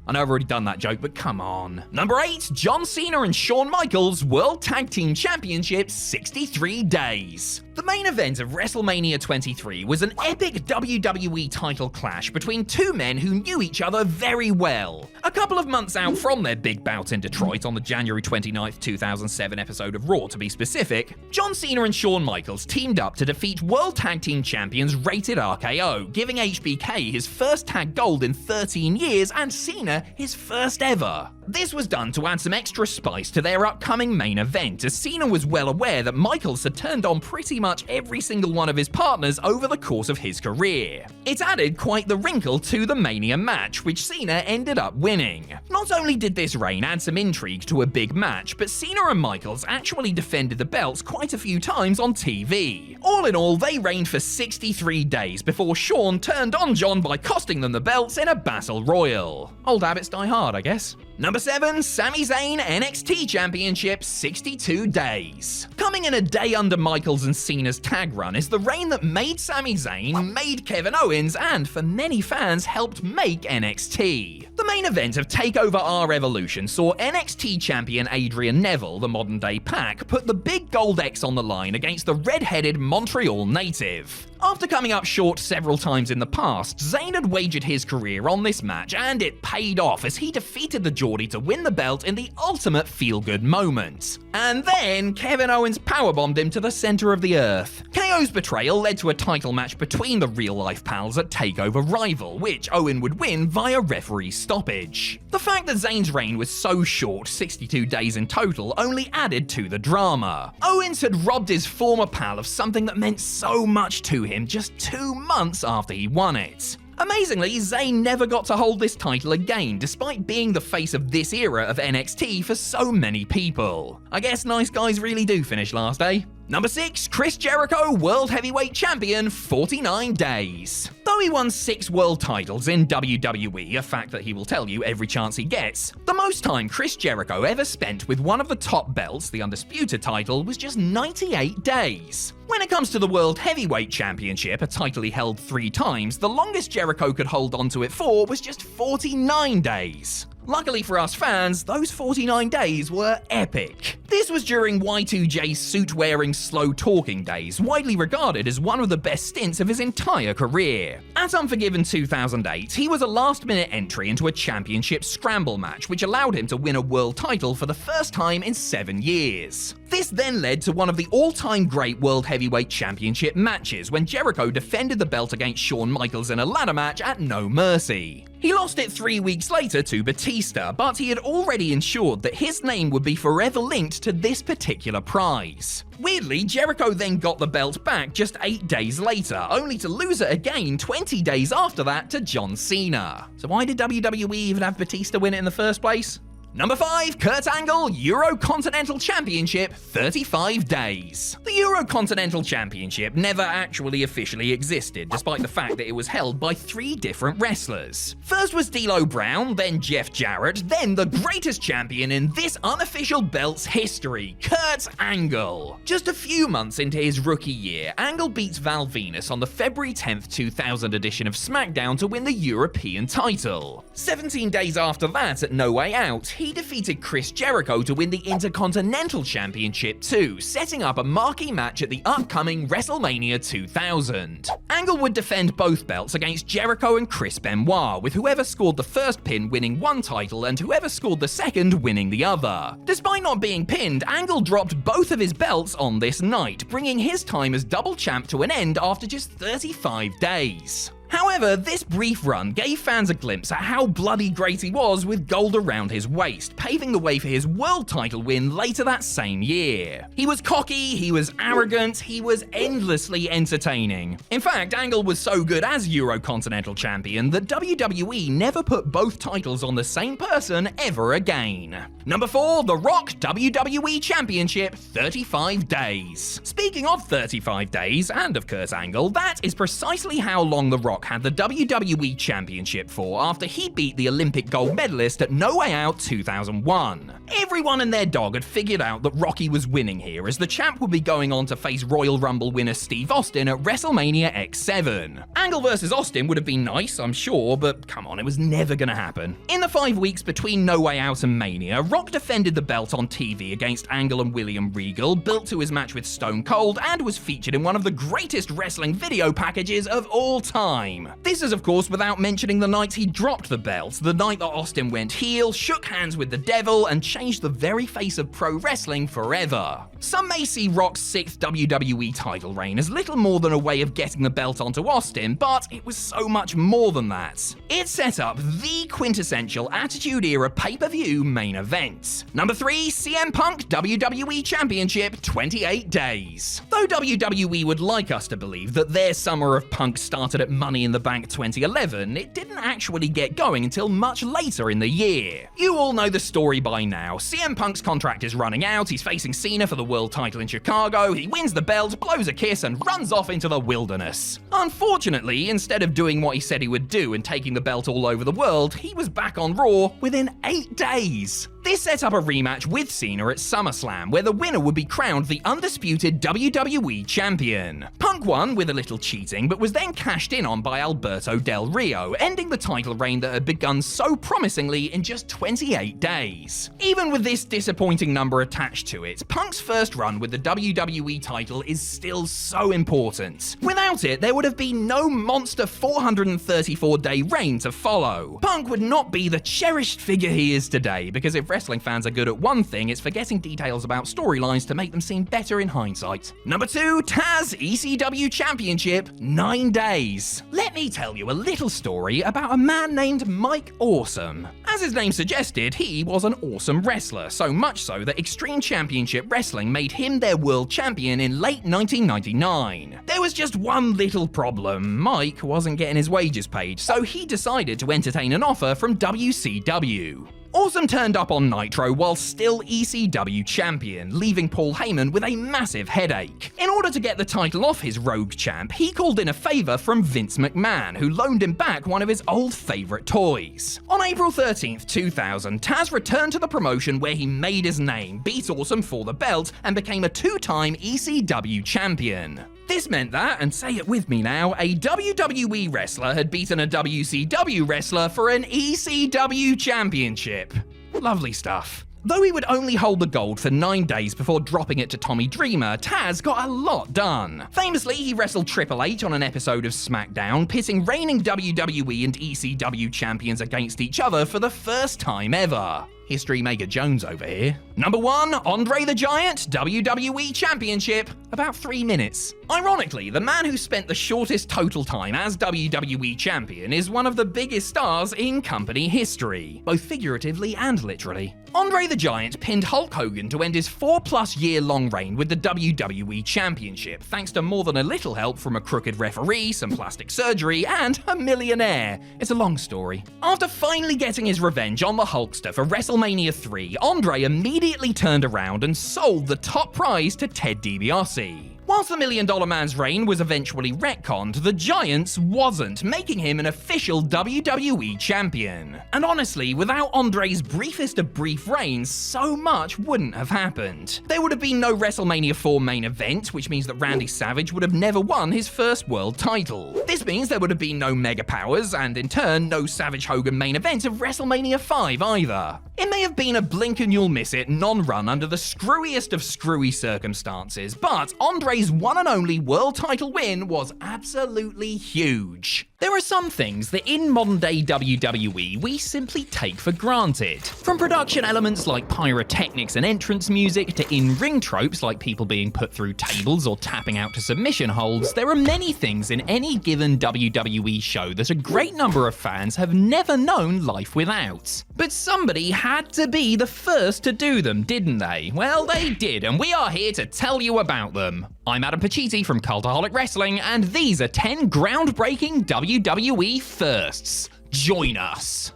I know I've already done that joke, but come on. Number 8, John Cena and Shawn Michaels World Tag Team Championship, 63 days. The main event of WrestleMania 23 was an epic WWE title clash between two men who knew each other very well. A couple of months out from their big bout in Detroit on the January 29th, 2007 episode of Raw to be specific, John Cena and Shawn Michaels teamed up to defeat World Tag Team Champions Rated RKO, giving HBK his first tag gold in 13 years and Cena his first ever. This was done to add some extra spice to their upcoming main event, as Cena was well aware that Michaels had turned on pretty much every single one of his partners over the course of his career. It added quite the wrinkle to the Mania match, which Cena ended up winning. Not only did this reign add some intrigue to a big match, but Cena and Michaels actually defended the belts quite a few times on TV. All in all, they reigned for 63 days before Shawn turned on John by costing them the belts in a battle royal. Old habits die hard, I guess. Number 7, Sami Zayn NXT Championship, 62 days. Coming in a day under Michaels and Cena's tag run is the reign that made Sami Zayn, made Kevin Owens, and for many fans helped make NXT. The main event of TakeOver R Evolution saw NXT champion Adrian Neville, the modern day Pac, put the big gold X on the line against the red-headed Montreal native. After coming up short several times in the past, Zayn had wagered his career on this match, and it paid off as he defeated the Geordie to win the belt in the ultimate feel-good moment. And then Kevin Owens powerbombed him to the center of the earth. KO's betrayal led to a title match between the real-life pals at TakeOver Rival, which Owen would win via referee stoppage. The fact that Zayn's reign was so short, 62 days in total, only added to the drama. Owens had robbed his former pal of something that meant so much to him just 2 months after he won it. Amazingly, Zayn never got to hold this title again, despite being the face of this era of NXT for so many people. I guess nice guys really do finish last, eh? Number 6, Chris Jericho World Heavyweight Champion, 49 days. The Though he won 6 world titles in WWE, a fact that he will tell you every chance he gets, the most time Chris Jericho ever spent with one of the top belts, the Undisputed title, was just 98 days. When it comes to the World Heavyweight Championship, a title he held 3 times, the longest Jericho could hold onto it for was just 49 days. Luckily for us fans, those 49 days were epic. This was during Y2J's suit-wearing, slow-talking days, widely regarded as one of the best stints of his entire career. At Unforgiven 2008, he was a last-minute entry into a championship scramble match, which allowed him to win a world title for the first time in 7 years. This then led to one of the all-time great World Heavyweight Championship matches when Jericho defended the belt against Shawn Michaels in a ladder match at No Mercy. He lost it 3 weeks later to Batista, but he had already ensured that his name would be forever linked to this particular prize. Weirdly, Jericho then got the belt back just 8 days later, only to lose it again 20 days after that to John Cena. So why did WWE even have Batista win it in the first place? Number 5, Kurt Angle, Eurocontinental Championship, 35 days. The Eurocontinental Championship never actually officially existed, despite the fact that it was held by 3 different wrestlers. First was D'Lo Brown, then Jeff Jarrett, then the greatest champion in this unofficial belt's history, Kurt Angle. Just a few months into his rookie year, Angle beats Val Venus on the February 10th, 2000 edition of SmackDown to win the European title. 17 days after that, at No Way Out, he defeated Chris Jericho to win the Intercontinental Championship too, setting up a marquee match at the upcoming WrestleMania 2000. Angle would defend both belts against Jericho and Chris Benoit, with whoever scored the first pin winning one title and whoever scored the second winning the other. Despite not being pinned, Angle dropped both of his belts on this night, bringing his time as double champ to an end after just 35 days. However, this brief run gave fans a glimpse at how bloody great he was with gold around his waist, paving the way for his world title win later that same year. He was cocky, he was arrogant, he was endlessly entertaining. In fact, Angle was so good as Eurocontinental Champion that WWE never put both titles on the same person ever again. Number 4, The Rock WWE Championship, 35 days. Speaking of 35 days, and of Kurt Angle, that is precisely how long The Rock had the WWE Championship for after he beat the Olympic gold medalist at No Way Out 2001. Everyone and their dog had figured out that Rocky was winning here, as the champ would be going on to face Royal Rumble winner Steve Austin at WrestleMania X7. Angle versus Austin would have been nice, I'm sure, but come on, it was never gonna happen. In the 5 weeks between No Way Out and Mania, Rock defended the belt on TV against Angle and William Regal, built to his match with Stone Cold, and was featured in one of the greatest wrestling video packages of all time. This is of course without mentioning the night he dropped the belt, the night that Austin went heel, shook hands with the devil, and changed the very face of pro wrestling forever. Some may see Rock's 6th WWE title reign as little more than a way of getting the belt onto Austin, but it was so much more than that. It set up the quintessential Attitude Era pay-per-view main event. Number 3, CM Punk WWE Championship, 28 days. Though WWE would like us to believe that their summer of Punk started at Money in the Bank 2011, it didn't actually get going until much later in the year. You all know the story by now. CM Punk's contract is running out, he's facing Cena for the world title in Chicago, he wins the belt, blows a kiss, and runs off into the wilderness. Unfortunately, instead of doing what he said he would do and taking the belt all over the world, he was back on Raw within 8 days. This set up a rematch with Cena at SummerSlam, where the winner would be crowned the undisputed WWE Champion. Punk won with a little cheating, but was then cashed in on by Alberto Del Rio, ending the title reign that had begun so promisingly in just 28 days. Even with this disappointing number attached to it, Punk's first run with the WWE title is still so important. Without it, there would have been no monster 434-day reign to follow. Punk would not be the cherished figure he is today, because if wrestling fans are good at one thing, it's forgetting details about storylines to make them seem better in hindsight. Number 2, Taz ECW Championship, 9 days. Let me tell you a little story about a man named Mike Awesome. As his name suggested, he was an awesome wrestler, so much so that Extreme Championship Wrestling made him their world champion in late 1999. There was just one little problem. Mike wasn't getting his wages paid, so he decided to entertain an offer from WCW. Awesome turned up on Nitro while still ECW champion, leaving Paul Heyman with a massive headache. In order to get the title off his rogue champ, he called in a favor from Vince McMahon, who loaned him back one of his old favorite toys. On April 13th, 2000, Taz returned to the promotion where he made his name, beat Awesome for the belt, and became a two-time ECW champion. This meant that, and say it with me now, a WWE wrestler had beaten a WCW wrestler for an ECW championship. Lovely stuff. Though he would only hold the gold for 9 days before dropping it to Tommy Dreamer, Taz got a lot done. Famously, he wrestled Triple H on an episode of SmackDown, pitting reigning WWE and ECW champions against each other for the first time ever. History Maker Jones over here. Number 1, Andre the Giant, WWE Championship, about 3 minutes. Ironically, the man who spent the shortest total time as WWE Champion is one of the biggest stars in company history, both figuratively and literally. Andre the Giant pinned Hulk Hogan to end his 4+ year long reign with the WWE Championship, thanks to more than a little help from a crooked referee, some plastic surgery, and a millionaire. It's a long story. After finally getting his revenge on the Hulkster for WrestleMania 3, Andre immediately turned around and sold the top prize to Ted DiBiase. Whilst the $1 Million Man's reign was eventually retconned, the Giant's wasn't, making him an official WWE champion. And honestly, without Andre's briefest of brief reigns, so much wouldn't have happened. There would have been no WrestleMania 4 main event, which means that Randy Savage would have never won his first world title. This means there would have been no Mega Powers, and in turn, no Savage Hogan main event of WrestleMania 5 either. It may have been a blink and you'll miss it non-run under the screwiest of screwy circumstances, but Andre's one and only world title win was absolutely huge. There are some things that in modern day WWE we simply take for granted. From production elements like pyrotechnics and entrance music to in-ring tropes like people being put through tables or tapping out to submission holds, there are many things in any given WWE show that a great number of fans have never known life without. But somebody had to be the first to do them, didn't they? Well, they did, and we are here to tell you about them. I'm Adam Pacitti from Cultaholic Wrestling, and these are 10 groundbreaking WWE firsts. Join us.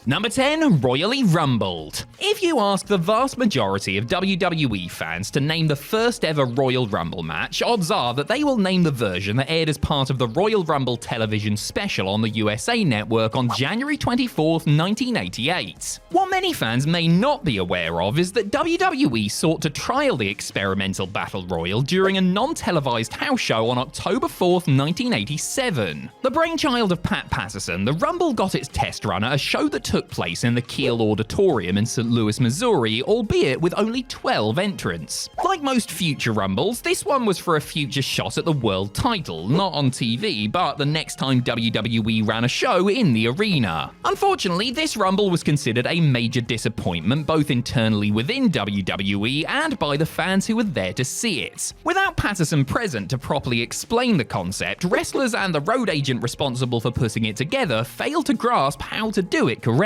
Number 10, Royally Rumbled. If you ask the vast majority of WWE fans to name the first ever Royal Rumble match, odds are that they will name the version that aired as part of the Royal Rumble television special on the USA Network on January 24th, 1988. What many fans may not be aware of is that WWE sought to trial the experimental Battle Royal during a non-televised house show on October 4th, 1987. The brainchild of Pat Patterson, the Rumble got its test run at a show that took place in the Kiel Auditorium in St. Louis, Missouri, albeit with only 12 entrants. Like most future Rumbles, this one was for a future shot at the world title, not on TV, but the next time WWE ran a show in the arena. Unfortunately, this Rumble was considered a major disappointment both internally within WWE and by the fans who were there to see it. Without Patterson present to properly explain the concept, wrestlers and the road agent responsible for putting it together failed to grasp how to do it correctly.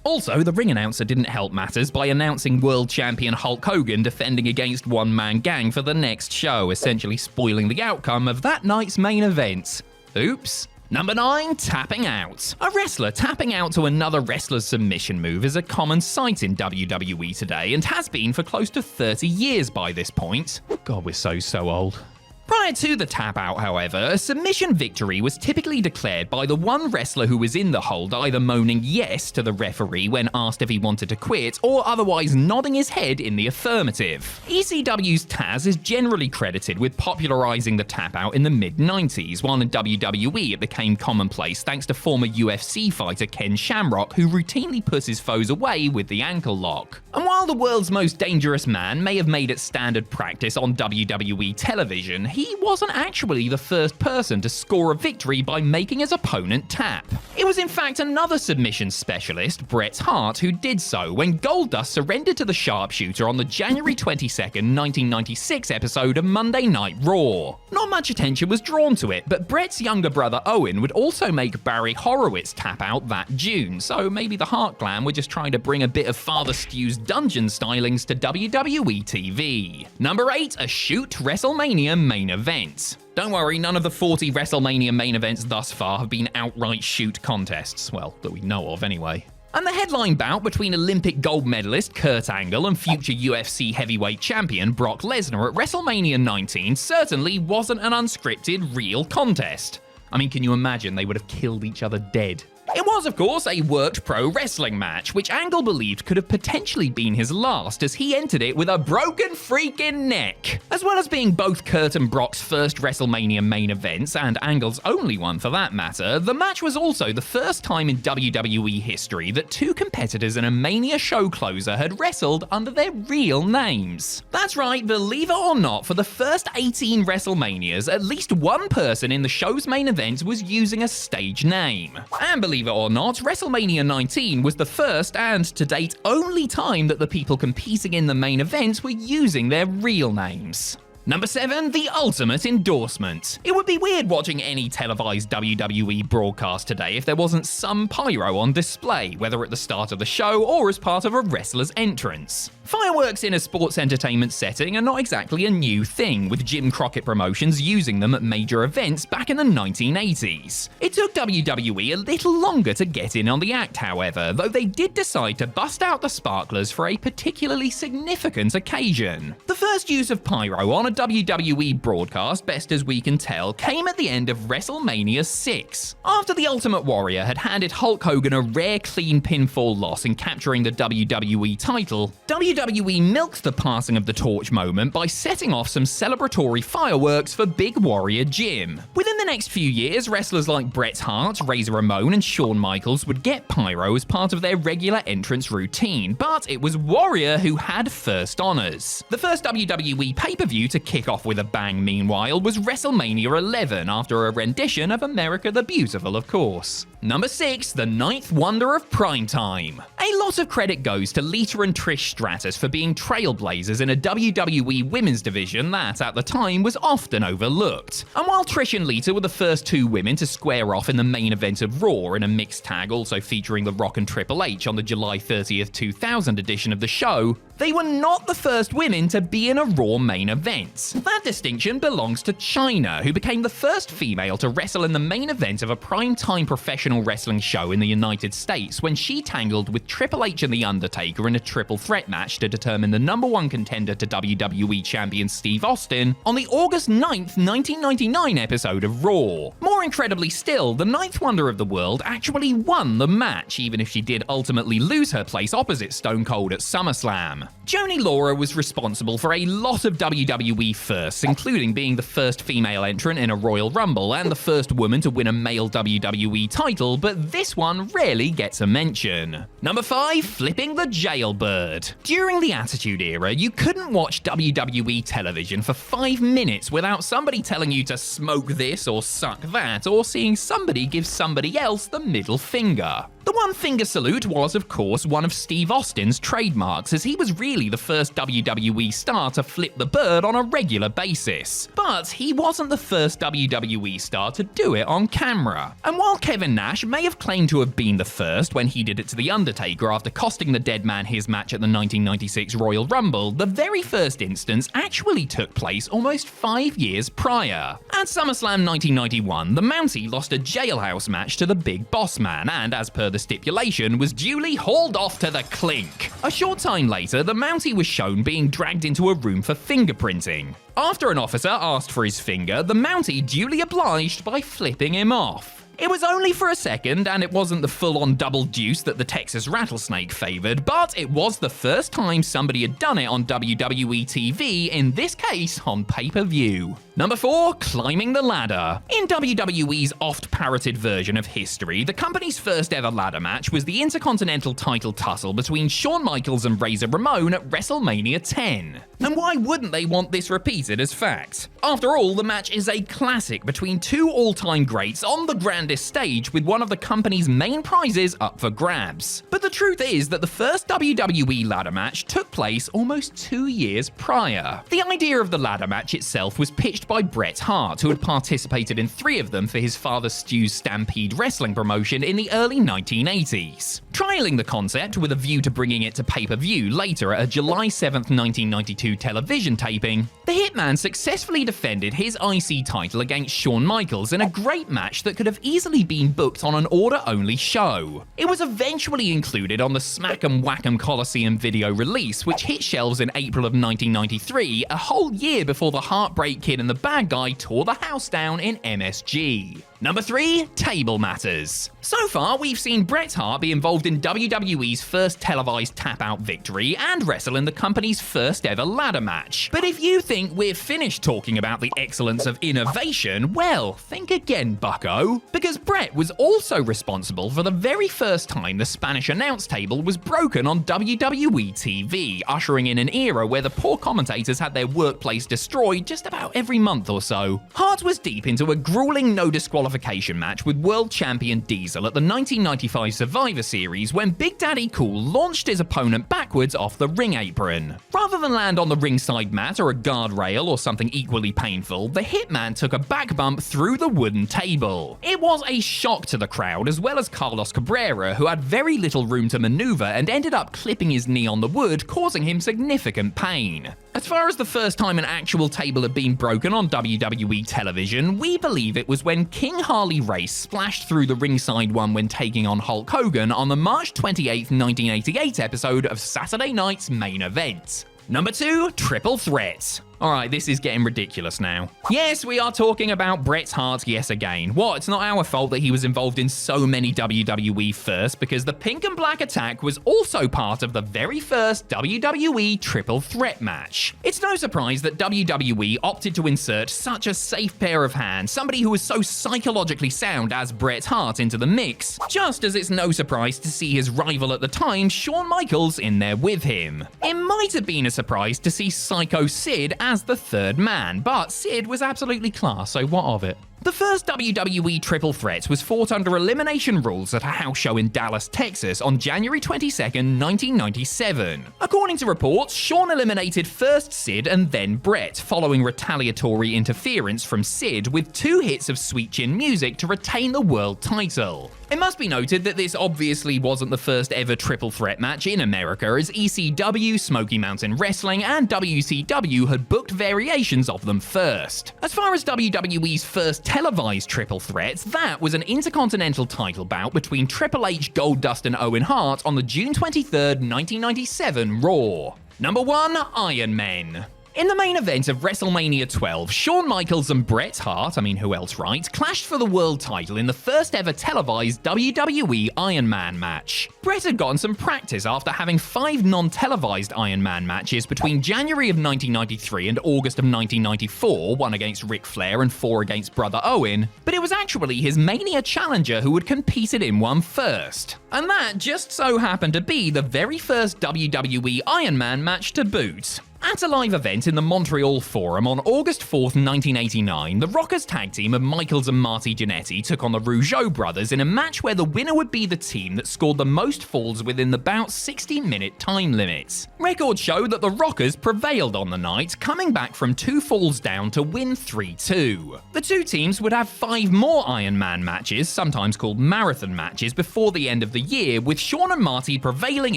Also, the ring announcer didn't help matters by announcing world champion Hulk Hogan defending against one-man gang for the next show, essentially spoiling the outcome of that night's main event. Oops. Number 9, tapping out. A wrestler tapping out to another wrestler's submission move is a common sight in WWE today and has been for close to 30 years by this point. God, we're so old. Prior to the tap out, however, a submission victory was typically declared by the one wrestler who was in the hold either moaning yes to the referee when asked if he wanted to quit, or otherwise nodding his head in the affirmative. ECW's Taz is generally credited with popularizing the tap out in the mid-90s, while in WWE it became commonplace thanks to former UFC fighter Ken Shamrock, who routinely puts his foes away with the ankle lock. And while the world's most dangerous man may have made it standard practice on WWE television, he wasn't actually the first person to score a victory by making his opponent tap. It was in fact another submission specialist, Bret Hart, who did so when Goldust surrendered to the sharpshooter on the January 22nd, 1996 episode of Monday Night Raw. Not much attention was drawn to it, but Bret's younger brother Owen would also make Barry Horowitz tap out that June, so maybe the Hart clan were just trying to bring a bit of Father Stew's dungeon stylings to WWE TV. Number 8, a shoot WrestleMania main event. Don't worry, none of the 40 WrestleMania main events thus far have been outright shoot contests. Well, that we know of anyway. And the headline bout between Olympic gold medalist Kurt Angle and future UFC heavyweight champion Brock Lesnar at WrestleMania 19 certainly wasn't an unscripted, real contest. I mean, can you imagine? They would have killed each other dead. It was, of course, a worked pro wrestling match, which Angle believed could have potentially been his last, as he entered it with a broken freaking neck. As well as being both Kurt and Brock's first WrestleMania main events, and Angle's only one for that matter, the match was also the first time in WWE history that two competitors in a Mania show closer had wrestled under their real names. That's right, believe it or not, for the first 18 WrestleManias, at least one person in the show's main event was using a stage name. And believe it or not, WrestleMania 19 was the first and, to date, only time that the people competing in the main event were using their real names. Number 7, the ultimate endorsement. It would be weird watching any televised WWE broadcast today if there wasn't some pyro on display, whether at the start of the show or as part of a wrestler's entrance. Fireworks in a sports entertainment setting are not exactly a new thing, with Jim Crockett Promotions using them at major events back in the 1980s. It took WWE a little longer to get in on the act, however, though they did decide to bust out the sparklers for a particularly significant occasion. The first use of pyro on a WWE broadcast, best as we can tell, came at the end of WrestleMania 6. After the Ultimate Warrior had handed Hulk Hogan a rare clean pinfall loss in capturing the WWE title, WWE milked the passing of the torch moment by setting off some celebratory fireworks for Big Warrior Jim. Within the next few years, wrestlers like Bret Hart, Razor Ramon, and Shawn Michaels would get pyro as part of their regular entrance routine, but it was Warrior who had first honors. The first WWE pay-per-view to kick off with a bang, meanwhile, was WrestleMania 11, after a rendition of America the Beautiful, of course. Number 6, the ninth wonder of primetime. A lot of credit goes to Lita and Trish Stratus for being trailblazers in a WWE women's division that, at the time, was often overlooked. And while Trish and Lita were the first two women to square off in the main event of Raw in a mixed tag also featuring The Rock and Triple H on the July 30th, 2000 edition of the show, they were not the first women to be in a Raw main event. That distinction belongs to Chyna, who became the first female to wrestle in the main event of a prime-time professional wrestling show in the United States when she tangled with Triple H and The Undertaker in a triple threat match to determine the number one contender to WWE champion Steve Austin on the August 9th, 1999 episode of Raw. More incredibly still, the ninth wonder of the world actually won the match, even if she did ultimately lose her place opposite Stone Cold at SummerSlam. Joanie Laurer was responsible for a lot of WWE firsts, including being the first female entrant in a Royal Rumble and the first woman to win a male WWE title, but this one rarely gets a mention. Number 5, flipping the jailbird. During the Attitude Era, you couldn't watch WWE television for 5 minutes without somebody telling you to smoke this or suck that, or seeing somebody give somebody else the middle finger. The one finger salute was, of course, one of Steve Austin's trademarks, as he was really the first WWE star to flip the bird on a regular basis. But he wasn't the first WWE star to do it on camera. And while Kevin Nash may have claimed to have been the first when he did it to The Undertaker after costing the Dead Man his match at the 1996 Royal Rumble, the very first instance actually took place almost 5 years prior. At SummerSlam 1991, the Mountie lost a jailhouse match to the Big Boss Man, and as per the stipulation, was duly hauled off to the clink. A short time later, the Mountie was shown being dragged into a room for fingerprinting. After an officer asked for his finger, the Mountie duly obliged by flipping him off. It was only for a second, and it wasn't the full-on double deuce that the Texas Rattlesnake favored, but it was the first time somebody had done it on WWE TV, in this case on pay-per-view. Number 4, climbing the ladder. In WWE's oft-parroted version of history, the company's first ever ladder match was the Intercontinental title tussle between Shawn Michaels and Razor Ramon at WrestleMania 10. And why wouldn't they want this repeated as fact? After all, the match is a classic between two all-time greats on the grandest stage, with one of the company's main prizes up for grabs. But the truth is that the first WWE ladder match took place almost 2 years prior. The idea of the ladder match itself was pitched managed by Bret Hart, who had participated in 3 of them for his father Stu's Stampede Wrestling promotion in the early 1980s. Trialing the concept with a view to bringing it to pay-per-view later at a July 7, 1992 television taping, the Hitman successfully defended his IC title against Shawn Michaels in a great match that could have easily been booked on an order-only show. It was eventually included on the Smack 'em Whack 'em Coliseum video release, which hit shelves in April of 1993, a whole year before the Heartbreak Kid and the Bad Guy tore the house down in MSG. Number 3, table matters. So far, we've seen Bret Hart be involved in WWE's first televised tap-out victory and wrestle in the company's first ever ladder match. But if you think we're finished talking about the excellence of innovation, well, think again, bucko. Because Bret was also responsible for the very first time the Spanish announce table was broken on WWE TV, ushering in an era where the poor commentators had their workplace destroyed just about every month or so. Hart was deep into a grueling no disqualification match with world champion Diesel at the 1995 Survivor Series when Big Daddy Cool launched his opponent backwards off the ring apron. Rather than land on the ringside mat or a guardrail or something equally painful, the Hitman took a back bump through the wooden table. It was a shock to the crowd as well as Carlos Cabrera, who had very little room to maneuver and ended up clipping his knee on the wood, causing him significant pain. As far as the first time an actual table had been broken on WWE television, we believe it was when King Harley Race splashed through the ringside one when taking on Hulk Hogan on the March 28, 1988 episode of Saturday Night's Main Event. Number 2, Triple Threat. Alright, this is getting ridiculous now. Yes, we are talking about Bret Hart yes again. What, it's not our fault that he was involved in so many WWE firsts, because the Pink and Black Attack was also part of the very first WWE Triple Threat match. It's no surprise that WWE opted to insert such a safe pair of hands, somebody who was so psychologically sound as Bret Hart, into the mix, just as it's no surprise to see his rival at the time, Shawn Michaels, in there with him. It might have been a surprise to see Psycho Sid as the third man, but Sid was absolutely class, so what of it? The first WWE Triple Threat was fought under elimination rules at a house show in Dallas, Texas on January 22nd, 1997. According to reports, Shawn eliminated first Sid and then Bret, following retaliatory interference from Sid with 2 hits of Sweet Chin Music to retain the world title. It must be noted that this obviously wasn't the first ever Triple Threat match in America, as ECW, Smoky Mountain Wrestling, and WCW had booked variations of them first. As far as WWE's first televised Triple Threat, that was an Intercontinental title bout between Triple H, Goldust, and Owen Hart on the June 23rd, 1997 Raw. Number 1, Iron Men. In the main event of WrestleMania 12, Shawn Michaels and Bret Hart, who else, right, clashed for the world title in the first ever televised WWE Iron Man match. Bret had gotten some practice after having 5 non-televised Iron Man matches between January of 1993 and August of 1994, 1 against Ric Flair and 4 against Brother Owen, but it was actually his Mania challenger who had competed in one first. And that just so happened to be the very first WWE Iron Man match to boot. At a live event in the Montreal Forum on August 4th, 1989, the Rockers tag team of Michaels and Marty Jannetty took on the Rougeau brothers in a match where the winner would be the team that scored the most falls within the bout 60-minute time limit. Records show that the Rockers prevailed on the night, coming back from 2 falls down to win 3-2. The 2 teams would have 5 more Iron Man matches, sometimes called marathon matches, before the end of the year, with Shawn and Marty prevailing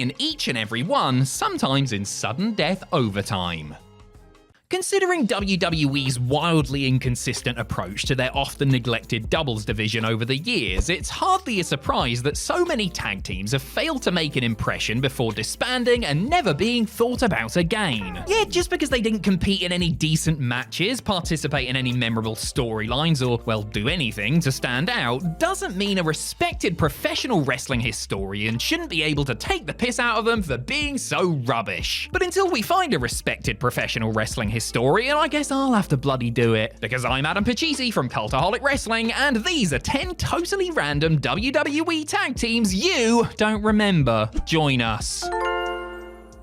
in each and every one, sometimes in sudden death overtime. Considering WWE's wildly inconsistent approach to their often neglected doubles division over the years, it's hardly a surprise that so many tag teams have failed to make an impression before disbanding and never being thought about again. Yeah, just because they didn't compete in any decent matches, participate in any memorable storylines, or, well, do anything to stand out, doesn't mean a respected professional wrestling historian shouldn't be able to take the piss out of them for being so rubbish. But until we find a respected professional wrestling historian, I guess I'll have to bloody do it. Because I'm Adam Pachisi from Cultaholic Wrestling, and these are 10 totally random WWE tag teams you don't remember. Join us.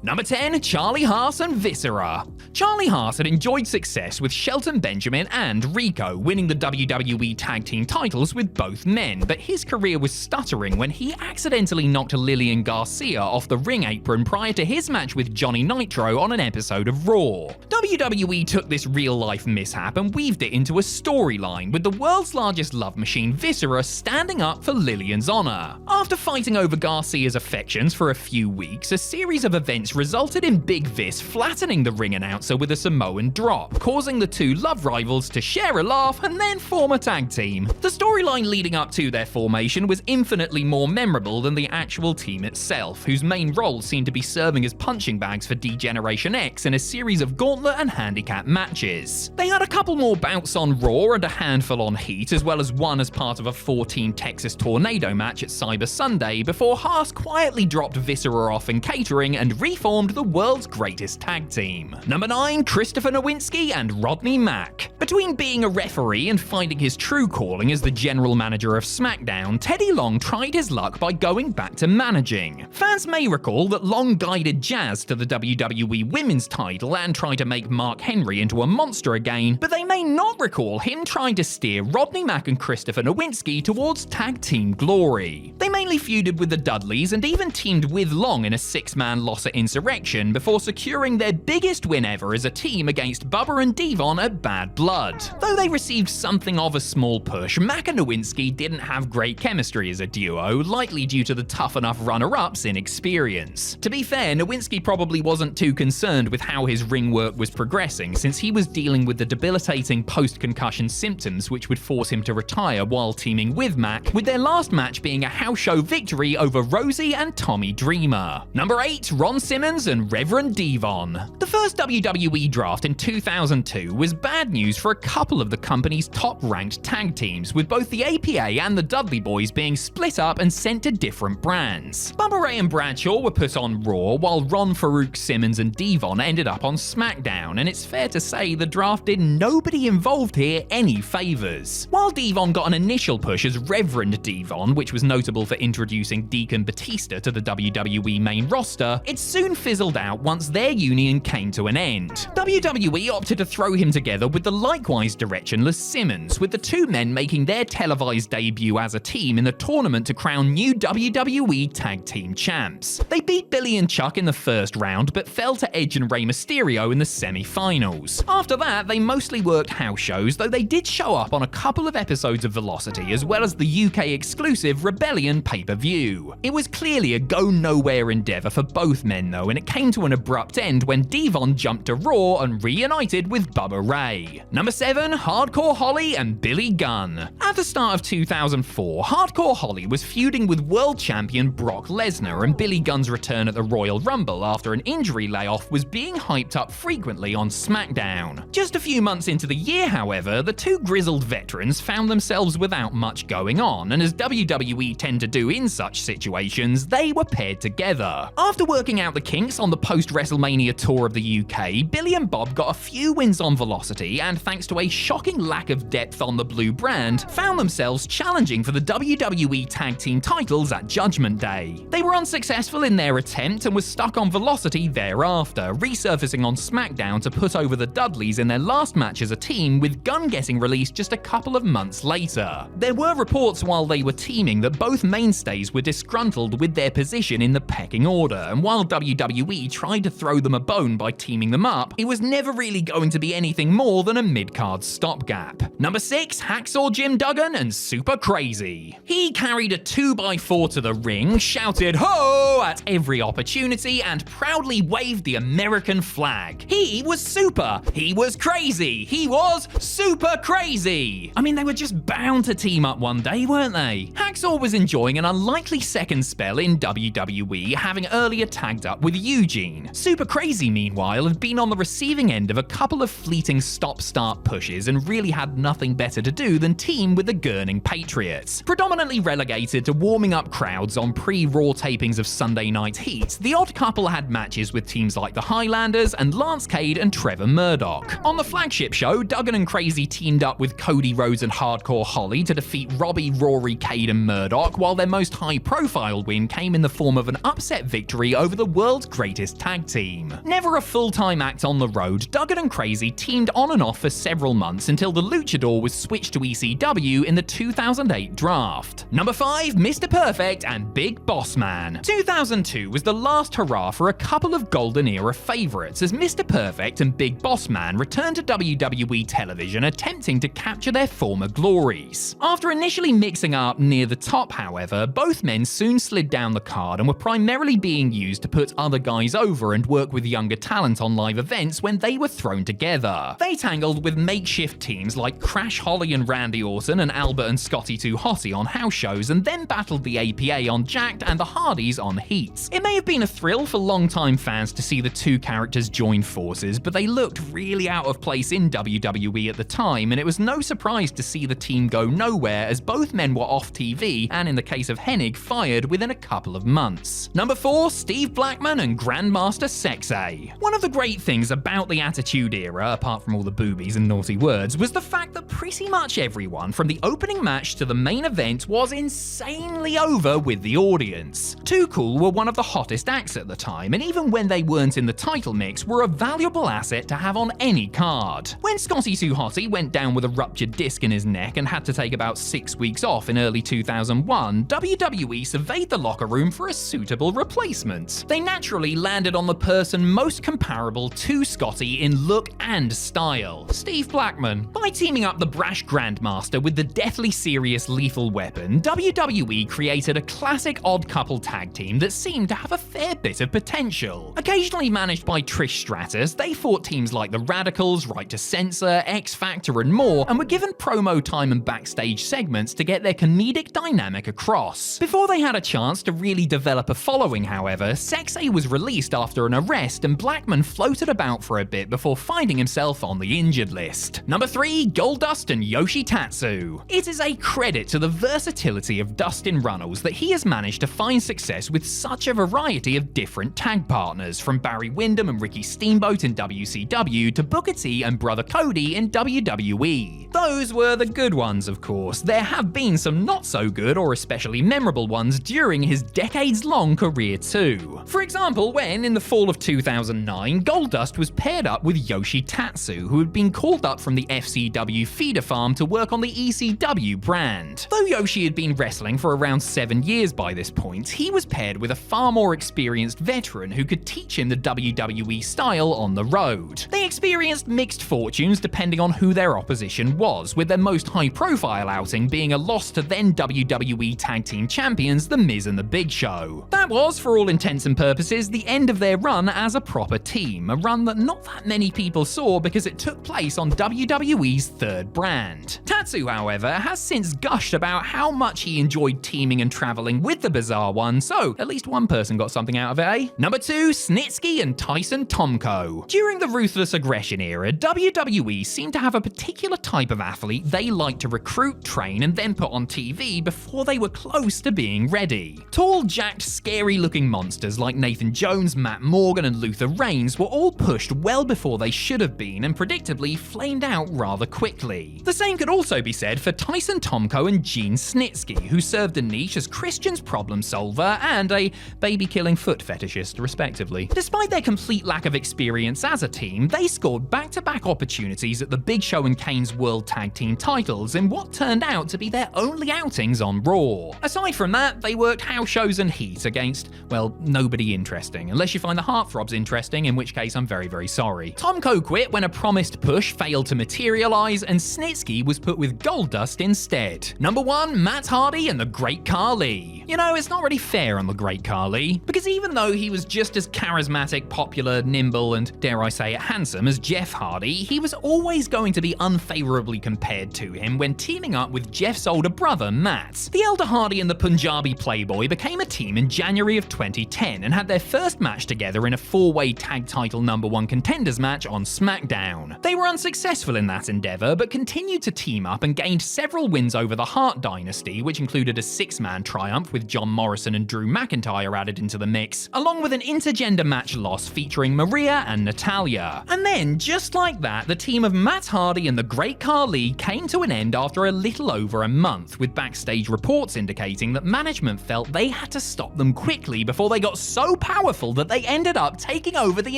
Number 10, Charlie Haas and Viscera. Charlie Haas had enjoyed success with Shelton Benjamin and Rico, winning the WWE Tag Team titles with both men, but his career was stuttering when he accidentally knocked Lillian Garcia off the ring apron prior to his match with Johnny Nitro on an episode of Raw. WWE took this real-life mishap and weaved it into a storyline, with the world's largest love machine Viscera standing up for Lillian's honor. After fighting over Garcia's affections for a few weeks, a series of events resulted in Big Vis flattening the ring announcer with a Samoan drop, causing the two love rivals to share a laugh and then form a tag team. The storyline leading up to their formation was infinitely more memorable than the actual team itself, whose main roles seemed to be serving as punching bags for D-Generation X in a series of gauntlet and handicap matches. They had a couple more bouts on Raw and a handful on Heat, as well as one as part of a 14 Texas Tornado match at Cyber Sunday, before Haas quietly dropped Viscera off in catering and reformed the world's greatest tag team. Number 9, Christopher Nowinski and Rodney Mack. Between being a referee and finding his true calling as the general manager of SmackDown, Teddy Long tried his luck by going back to managing. Fans may recall that Long guided Jazz to the WWE Women's title and tried to make Mark Henry into a monster again, but they may not recall him trying to steer Rodney Mack and Christopher Nowinski towards tag team glory. They mainly feuded with the Dudleys and even teamed with Long in a 6-man loss at Insurrection before securing their biggest win ever as a team against Bubba and Devon at Bad Blood. Though they received something of a small push, Mack and Nowinski didn't have great chemistry as a duo, likely due to the tough enough runner-ups in experience. To be fair, Nowinski probably wasn't too concerned with how his ring work was progressing, since he was dealing with the debilitating post-concussion symptoms which would force him to retire while teaming with Mack, with their last match being a house show victory over Rosie and Tommy Dreamer. Number 8, Ron Simmons and Reverend Devon. The first WWE draft in 2002 was bad news for a couple of the company's top-ranked tag teams, with both the APA and the Dudley Boys being split up and sent to different brands. Bubba Ray and Bradshaw were put on Raw, while Ron, Farouk, Simmons and Devon ended up on SmackDown, and it's fair to say the draft did nobody involved here any favors. While Devon got an initial push as Reverend Devon, which was notable for introducing Deacon Batista to the WWE main roster, it soon fizzled out once their union came to an end. WWE opted to throw him together with the likewise directionless Simmons, with the two men making their televised debut as a team in the tournament to crown new WWE Tag Team Champs. They beat Billy and Chuck in the first round, but fell to Edge and Rey Mysterio in the semi-finals. After that, they mostly worked house shows, though they did show up on a couple of episodes of Velocity, as well as the UK exclusive Rebellion pay-per-view. It was clearly a go-nowhere endeavor for both men though, and it came to an abrupt end when Devon jumped to Raw and reunited with Bubba Ray. Number 7, Hardcore Holly and Billy Gunn. At the start of 2004, Hardcore Holly was feuding with world champion Brock Lesnar, and Billy Gunn's return at the Royal Rumble after an injury layoff was being hyped up frequently on SmackDown. Just a few months into the year, however, the two grizzled veterans found themselves without much going on, and as WWE tend to do in such situations, they were paired together. After working out the kinks on the post-WrestleMania tour of the UK, Billy and Bob got a few wins on Velocity, and thanks to a shocking lack of depth on the blue brand, found themselves challenging for the WWE Tag Team titles at Judgment Day. They were unsuccessful in their attempt and was stuck on Velocity thereafter, resurfacing on SmackDown to put over the Dudleys in their last match as a team, with Gunn getting released just a couple of months later. There were reports while they were teaming that both mainstays were disgruntled with their position in the pecking order, and while WWE tried to throw them a bone by teaming them up, it was never really going to be anything more than a mid-card stopgap. Number 6, Hacksaw Jim Duggan and Super Crazy. He carried a 2x4 to the ring, shouted "Ho!" at every opportunity, and proudly waved the American flag. He was super. He was crazy. He was super crazy. I mean, they were just bound to team up one day, weren't they? Hacksaw was enjoying an unlikely second spell in WWE, having earlier tagged up with Eugene. Super Crazy, meanwhile, had been on the receiving end of a couple of fleeting stop-start pushes and really had nothing better to do than team with the Gurning Patriots. Predominantly relegated to warming up crowds on pre-Raw tapings of Sunday Night Heat, the odd couple had matches with teams like the Highlanders and Lance Cade and Trevor Murdoch. On the flagship show, Duggan and Crazy teamed up with Cody Rhodes and Hardcore Holly to defeat Robbie, Rory, Cade and Murdoch, while their most high-profile win came in the form of an upset victory over the world world's greatest tag team. Never a full-time act on the road, Duggan and Crazy teamed on and off for several months until the Luchador was switched to ECW in the 2008 draft. Number 5, Mr. Perfect and Big Boss Man. 2002 was the last hurrah for a couple of golden era favorites as Mr. Perfect and Big Boss Man returned to WWE television attempting to capture their former glories. After initially mixing up near the top, however, both men soon slid down the card and were primarily being used to put other guys over and work with younger talent on live events when they were thrown together. They tangled with makeshift teams like Crash Holly and Randy Orton and Albert and Scotty 2 Hotty on house shows and then battled the APA on Jacked and the Hardys on Heat. It may have been a thrill for longtime fans to see the two characters join forces, but they looked really out of place in WWE at the time, and it was no surprise to see the team go nowhere as both men were off TV and, in the case of Hennig, fired within a couple of months. Number 4, Steve Blackman and Grandmaster Sexay. One of the great things about the Attitude Era, apart from all the boobies and naughty words, was the fact that pretty much everyone from the opening match to the main event was insanely over with the audience. Too Cool were one of the hottest acts at the time, and even when they weren't in the title mix, were a valuable asset to have on any card. When Scotty 2 Hotty went down with a ruptured disc in his neck and had to take about 6 weeks off in early 2001, WWE surveyed the locker room for a suitable replacement. They naturally landed on the person most comparable to Scotty in look and style, Steve Blackman. By teaming up the brash Grandmaster with the deathly serious Lethal Weapon, WWE created a classic odd couple tag team that seemed to have a fair bit of potential. Occasionally managed by Trish Stratus, they fought teams like the Radicals, Right to Censor, X Factor and more, and were given promo time and backstage segments to get their comedic dynamic across. Before they had a chance to really develop a following, however, Sexay was released after an arrest and Blackman floated about for a bit before finding himself on the injured list. Number 3, Goldust and Yoshi Tatsu. It is a credit to the versatility of Dustin Runnels that he has managed to find success with such a variety of different tag partners, from Barry Windham and Ricky Steamboat in WCW to Booker T and Brother Cody in WWE. Those were the good ones, of course. There have been some not so good or especially memorable ones during his decades-long career too. For example, when, in the fall of 2009, Goldust was paired up with Yoshi Tatsu, who had been called up from the FCW feeder farm to work on the ECW brand. Though Yoshi had been wrestling for around 7 years by this point, he was paired with a far more experienced veteran who could teach him the WWE style on the road. They experienced mixed fortunes depending on who their opposition was, with their most high-profile outing being a loss to then WWE Tag Team Champions The Miz and The Big Show. That was, for all intents and purposes, the end of their run as a proper team, a run that not that many people saw because it took place on WWE's third brand. Tatsu, however, has since gushed about how much he enjoyed teaming and traveling with the Bizarre One, so at least one person got something out of it, eh? Number 2, Snitsky and Tyson Tomko. During the Ruthless Aggression era, WWE seemed to have a particular type of athlete they liked to recruit, train, and then put on TV before they were close to being ready. Tall, jacked, scary-looking monsters like Nathan Jones, Matt Morgan, and Luther Reigns were all pushed well before they should have been and predictably flamed out rather quickly. The same could also be said for Tyson Tomko and Gene Snitsky, who served a niche as Christian's problem solver and a baby-killing foot fetishist, respectively. Despite their complete lack of experience as a team, they scored back-to-back opportunities at the Big Show and Kane's World Tag Team titles in what turned out to be their only outings on Raw. Aside from that, they worked house shows and Heat against, well, nobody interesting, unless you find the Heartthrobs interesting, in which case I'm very, very sorry. Tomko quit when a promised push failed to materialize, and Snitsky was put with Goldust instead. Number 1, Matt Hardy and the Great Khali. You know, it's not really fair on the Great Khali, because even though he was just as charismatic, popular, nimble, and dare I say it, handsome as Jeff Hardy, he was always going to be unfavorably compared to him when teaming up with Jeff's older brother, Matt. The elder Hardy and the Punjabi Playboy became a team in January of 2010 and had their first match together in a 4-way tag title #1 contenders match on SmackDown. They were unsuccessful in that endeavor, but continued to team up and gained several wins over the Hart Dynasty, which included a 6-man triumph with John Morrison and Drew McIntyre added into the mix, along with an intergender match loss featuring Maria and Natalya. And then, just like that, the team of Matt Hardy and the Great Khali came to an end after a little over a month, with backstage reports indicating that management felt they had to stop them quickly before they got so powerful that they ended up taking over the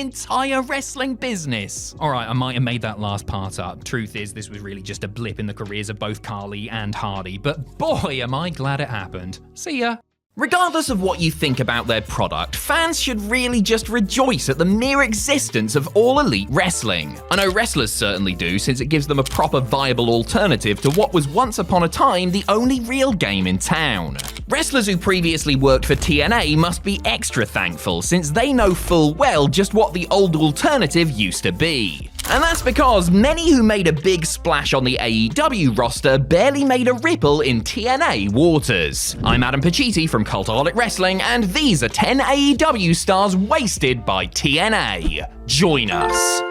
entire wrestling business. Alright, I might have made that last part up. Truth is, this was really just a blip in the careers of both Khali and Hardy, but boy am I glad it happened. See ya. Regardless of what you think about their product, fans should really just rejoice at the mere existence of All Elite Wrestling. I know wrestlers certainly do, since it gives them a proper viable alternative to what was once upon a time the only real game in town. Wrestlers who previously worked for TNA must be extra thankful, since they know full well just what the old alternative used to be. And that's because many who made a big splash on the AEW roster barely made a ripple in TNA waters. I'm Adam Pacitti from Cultaholic Wrestling, and these are 10 AEW stars wasted by TNA. Join us.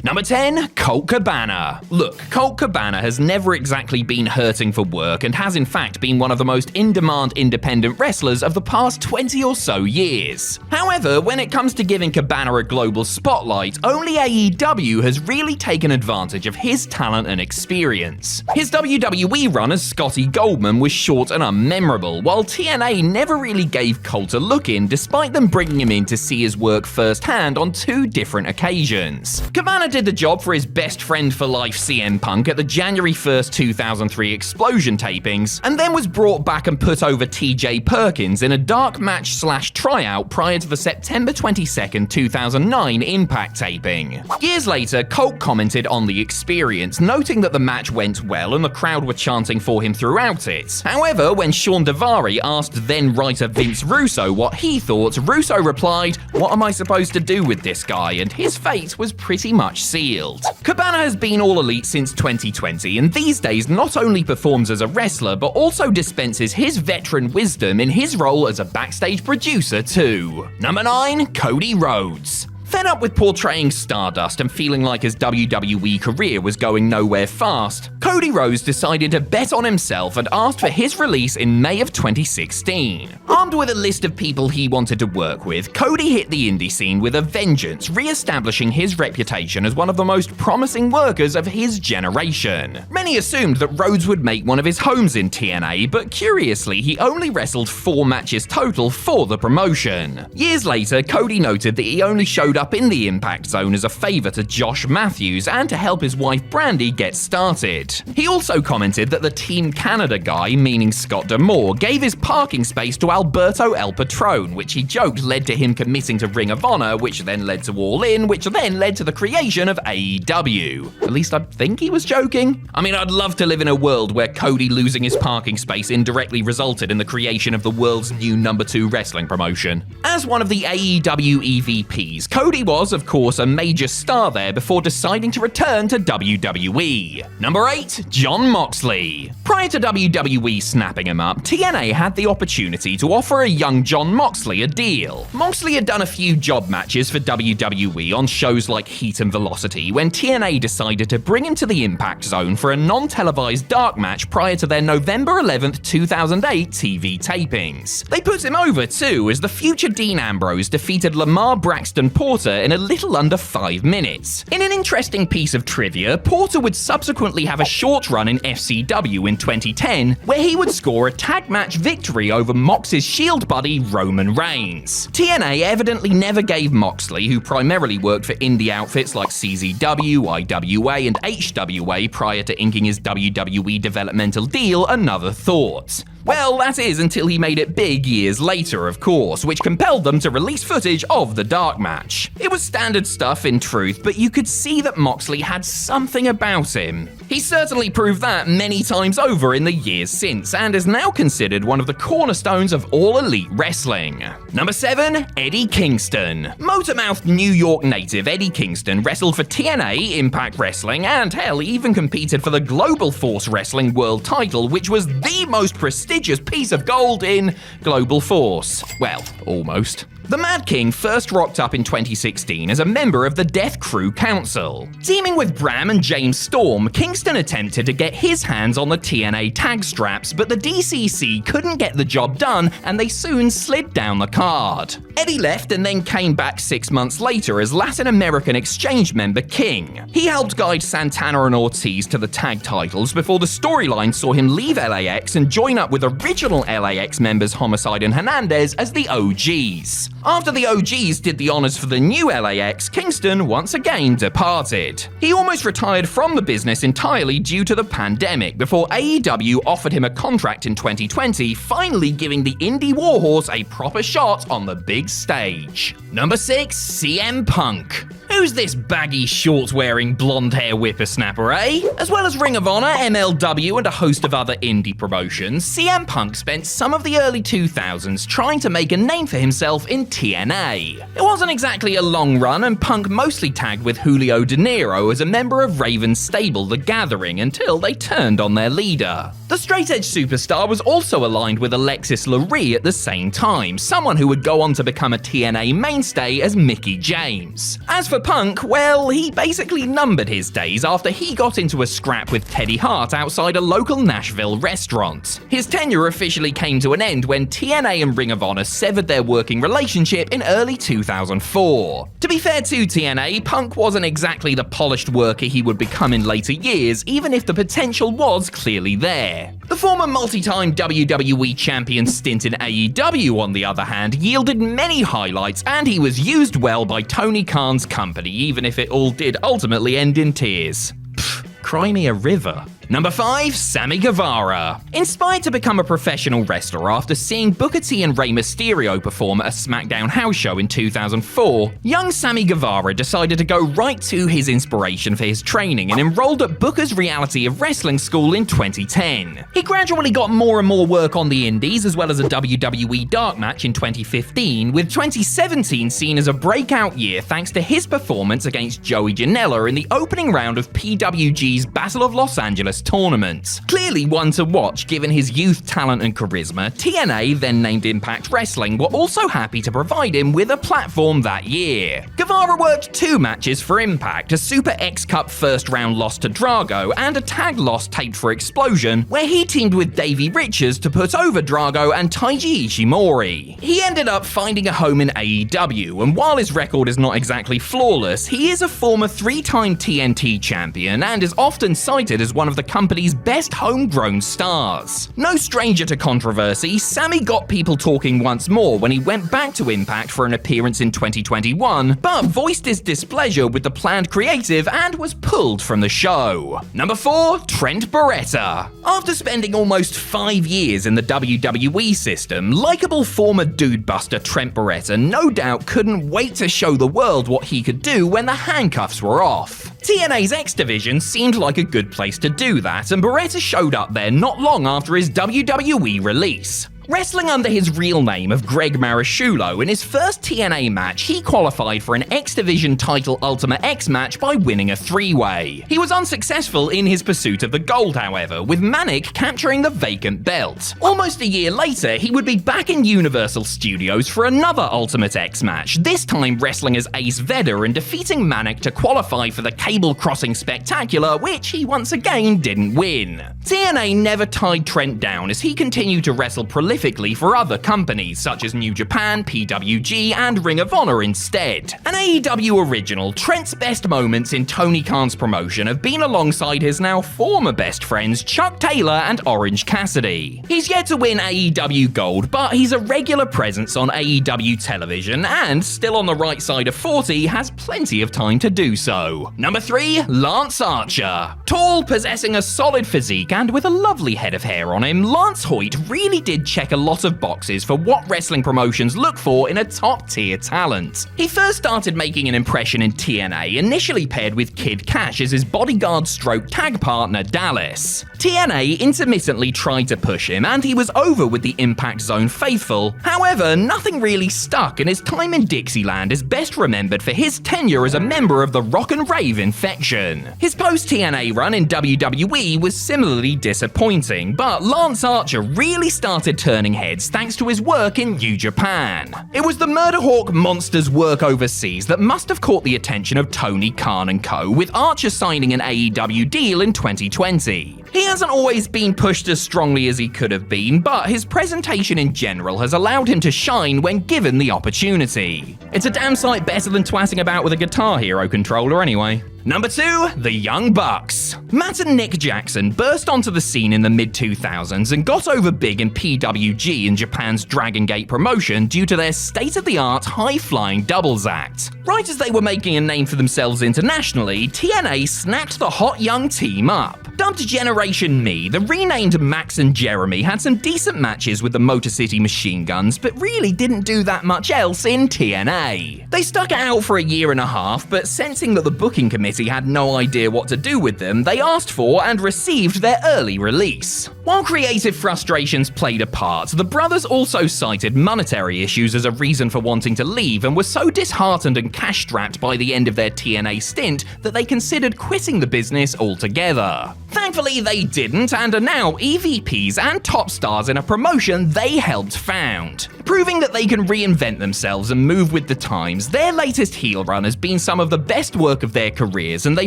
Number 10, Colt Cabana. Look, Colt Cabana has never exactly been hurting for work and has in fact been one of the most in-demand independent wrestlers of the past 20 or so years. However, when it comes to giving Cabana a global spotlight, only AEW has really taken advantage of his talent and experience. His WWE run as Scotty Goldman was short and unmemorable, while TNA never really gave Colt a look in, despite them bringing him in to see his work firsthand on 2 different occasions. Cabana did the job for his best friend for life CM Punk at the January 1st, 2003 Explosion tapings, and then was brought back and put over TJ Perkins in a dark match / tryout prior to the September 22nd, 2009 Impact taping. Years later, Colt commented on the experience, noting that the match went well and the crowd were chanting for him throughout it. However, when Sean Daivari asked then writer Vince Russo what he thought, Russo replied, "What am I supposed to do with this guy?" and his fate was pretty much sealed. Cabana has been All Elite since 2020, and these days not only performs as a wrestler, but also dispenses his veteran wisdom in his role as a backstage producer too. Number 9, Cody Rhodes. Fed up with portraying Stardust and feeling like his WWE career was going nowhere fast, Cody Rhodes decided to bet on himself and asked for his release in May of 2016. Armed with a list of people he wanted to work with, Cody hit the indie scene with a vengeance, re-establishing his reputation as one of the most promising workers of his generation. Many assumed that Rhodes would make one of his homes in TNA, but curiously, he only wrestled 4 matches total for the promotion. Years later, Cody noted that he only showed up in the Impact Zone as a favor to Josh Matthews and to help his wife Brandi get started. He also commented that the Team Canada guy, meaning Scott D'Amore, gave his parking space to Alberto El Patron, which he joked led to him committing to Ring of Honor, which then led to All In, which then led to the creation of AEW. At least I think he was joking. I mean, I'd love to live in a world where Cody losing his parking space indirectly resulted in the creation of the world's new number 2 wrestling promotion. As one of the AEW EVPs, Cody was, of course, a major star there before deciding to return to WWE. Number 8, Jon Moxley. Prior to WWE snapping him up, TNA had the opportunity to offer a young Jon Moxley a deal. Moxley had done a few job matches for WWE on shows like Heat and Velocity when TNA decided to bring him to the Impact Zone for a non-televised dark match prior to their November 11th, 2008 TV tapings. They put him over too, as the future Dean Ambrose defeated Lamar Braxton Porter in a little under 5 minutes. In an interesting piece of trivia, Porter would subsequently have a short run in FCW in 2010, where he would score a tag match victory over Mox's Shield buddy Roman Reigns. TNA evidently never gave Moxley, who primarily worked for indie outfits like CZW, IWA, and HWA prior to inking his WWE developmental deal, another thought. Well, that is until he made it big years later, of course, which compelled them to release footage of the dark match. It was standard stuff in truth, but you could see that Moxley had something about him. He certainly proved that many times over in the years since, and is now considered one of the cornerstones of All Elite Wrestling. Number 7, Eddie Kingston. Motormouth New York native Eddie Kingston wrestled for TNA, Impact Wrestling, and hell, he even competed for the Global Force Wrestling World title, which was the most prestigious piece of gold in Global Force. Well, almost. The Mad King first rocked up in 2016 as a member of the Death Crew Council. Teaming with Bram and James Storm, Kingston attempted to get his hands on the TNA tag straps, but the DCC couldn't get the job done and they soon slid down the card. Eddie left and then came back 6 months later as Latin American exchange member King. He helped guide Santana and Ortiz to the tag titles before the storyline saw him leave LAX and join up with original LAX members Homicide and Hernandez as the OGs. After the OGs did the honors for the new LAX, Kingston once again departed. He almost retired from the business entirely due to the pandemic before AEW offered him a contract in 2020, finally giving the indie warhorse a proper shot on the big stage. Number 6, CM Punk. Who's this baggy, shorts-wearing, blonde-hair whippersnapper, eh? As well as Ring of Honor, MLW, and a host of other indie promotions, CM Punk spent some of the early 2000s trying to make a name for himself in TNA. It wasn't exactly a long run, and Punk mostly tagged with Julio De Niro as a member of Raven's stable, The Gathering, until they turned on their leader. The straight-edge superstar was also aligned with Alexis Lurie at the same time, someone who would go on to become a TNA mainstay as Mickie James. As for Punk, well, he basically numbered his days after he got into a scrap with Teddy Hart outside a local Nashville restaurant. His tenure officially came to an end when TNA and Ring of Honor severed their working relationship in early 2004. To be fair to TNA, Punk wasn't exactly the polished worker he would become in later years, even if the potential was clearly there. The former multi-time WWE champion's stint in AEW, on the other hand, yielded many highlights, and he was used well by Tony Khan's company, even if it all did ultimately end in tears. Pfft, cry me a river. Number 5, Sammy Guevara. Inspired to become a professional wrestler after seeing Booker T and Rey Mysterio perform at a SmackDown house show in 2004, young Sammy Guevara decided to go right to his inspiration for his training and enrolled at Booker's Reality of Wrestling School in 2010. He gradually got more and more work on the indies, as well as a WWE dark match in 2015, with 2017 seen as a breakout year thanks to his performance against Joey Janela in the opening round of PWG's Battle of Los Angeles tournament. Clearly one to watch given his youth, talent and charisma, TNA, then named Impact Wrestling, were also happy to provide him with a platform that year. Guevara worked 2 matches for Impact, a Super X Cup first round loss to Drago and a tag loss taped for Explosion, where he teamed with Davey Richards to put over Drago and Taiji Ishimori. He ended up finding a home in AEW, and while his record is not exactly flawless, he is a former 3-time TNT champion and is often cited as one of the company's best homegrown stars. No stranger to controversy, Sammy got people talking once more when he went back to Impact for an appearance in 2021, but voiced his displeasure with the planned creative and was pulled from the show. Number 4, Trent Beretta. After spending almost 5 years in the WWE system, likable former dudebuster Trent Beretta no doubt couldn't wait to show the world what he could do when the handcuffs were off. TNA's X Division seemed like a good place to do that, and Beretta showed up there not long after his WWE release. Wrestling under his real name of Greg Marisciulo, in his first TNA match, he qualified for an X Division title Ultimate X match by winning a 3-way. He was unsuccessful in his pursuit of the gold, however, with Manic capturing the vacant belt. Almost a year later, he would be back in Universal Studios for another Ultimate X match, this time wrestling as Ace Vedder and defeating Manic to qualify for the Cable Crossing Spectacular, which he once again didn't win. TNA never tied Trent down as he continued to wrestle prolifically for other companies such as New Japan, PWG, and Ring of Honor instead. An AEW original, Trent's best moments in Tony Khan's promotion have been alongside his now former best friends Chuck Taylor and Orange Cassidy. He's yet to win AEW Gold, but he's a regular presence on AEW television and, still on the right side of 40, has plenty of time to do so. Number 3, Lance Archer. Tall, possessing a solid physique, and with a lovely head of hair on him, Lance Hoyt really did check a lot of boxes for what wrestling promotions look for in a top-tier talent. He first started making an impression in TNA, initially paired with Kid Cash as his bodyguard stroke tag partner Dallas. TNA intermittently tried to push him, and he was over with the Impact Zone faithful. However, nothing really stuck, and his time in Dixieland is best remembered for his tenure as a member of the Rock and Rave Infection. His post-TNA run in WWE was similarly disappointing, but Lance Archer really started turning turning heads thanks to his work in New Japan. It was the Murder Hawk Monster's work overseas that must have caught the attention of Tony Khan & Co., with Archer signing an AEW deal in 2020. He hasn't always been pushed as strongly as he could have been, but his presentation in general has allowed him to shine when given the opportunity. It's a damn sight better than twatting about with a Guitar Hero controller anyway. Number 2, the Young Bucks. Matt and Nick Jackson burst onto the scene in the mid-2000s and got over big in PWG in Japan's Dragon Gate promotion due to their state-of-the-art high-flying doubles act. Right as they were making a name for themselves internationally, TNA snapped the hot young team up. Dubbed Generation Me, the renamed Max and Jeremy had some decent matches with the Motor City Machine Guns, but really didn't do that much else in TNA. They stuck it out for a year and a half, but sensing that the booking committee had no idea what to do with them, they asked for and received their early release. While creative frustrations played a part, the brothers also cited monetary issues as a reason for wanting to leave and were so disheartened and cash-strapped by the end of their TNA stint that they considered quitting the business altogether. Thankfully, they didn't and are now EVPs and top stars in a promotion they helped found. Proving that they can reinvent themselves and move with the times, their latest heel run has been some of the best work of their careers, and they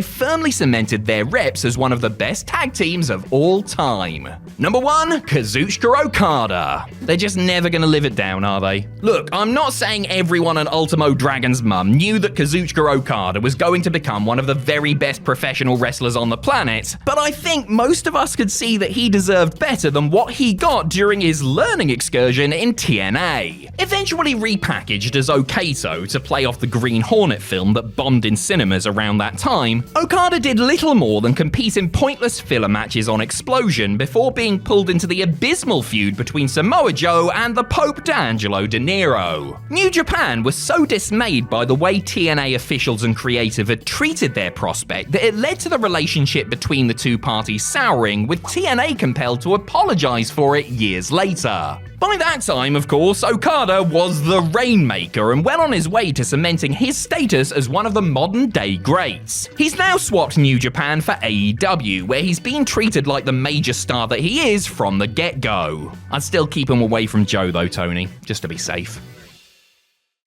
firmly cemented their reps as one of the best tag teams of all time. Number 1, Kazuchika Okada. They're just never gonna live it down, are they? Look, I'm not saying everyone at Ultimo Dragon's mum knew that Kazuchika Okada was going to become one of the very best professional wrestlers on the planet, but I think most of us could see that he deserved better than what he got during his learning excursion in TNA. Eventually repackaged as Okato to play off the Green Hornet film that bombed in cinemas around that time, Okada did little more than compete in pointless filler matches on Explosion before being pulled into the abysmal feud between Samoa Joe and the Pope D'Angelo De Niro. New Japan was so dismayed by the way TNA officials and creative had treated their prospect that it led to the relationship between the two parties souring, with TNA compelled to apologize for it years later. By that time, of course, Okada was the Rainmaker and well on his way to cementing his status as one of the modern-day greats. He's now swapped New Japan for AEW, where he's been treated like the major star that he is from the get-go. I'd still keep him away from Joe though, Tony, just to be safe.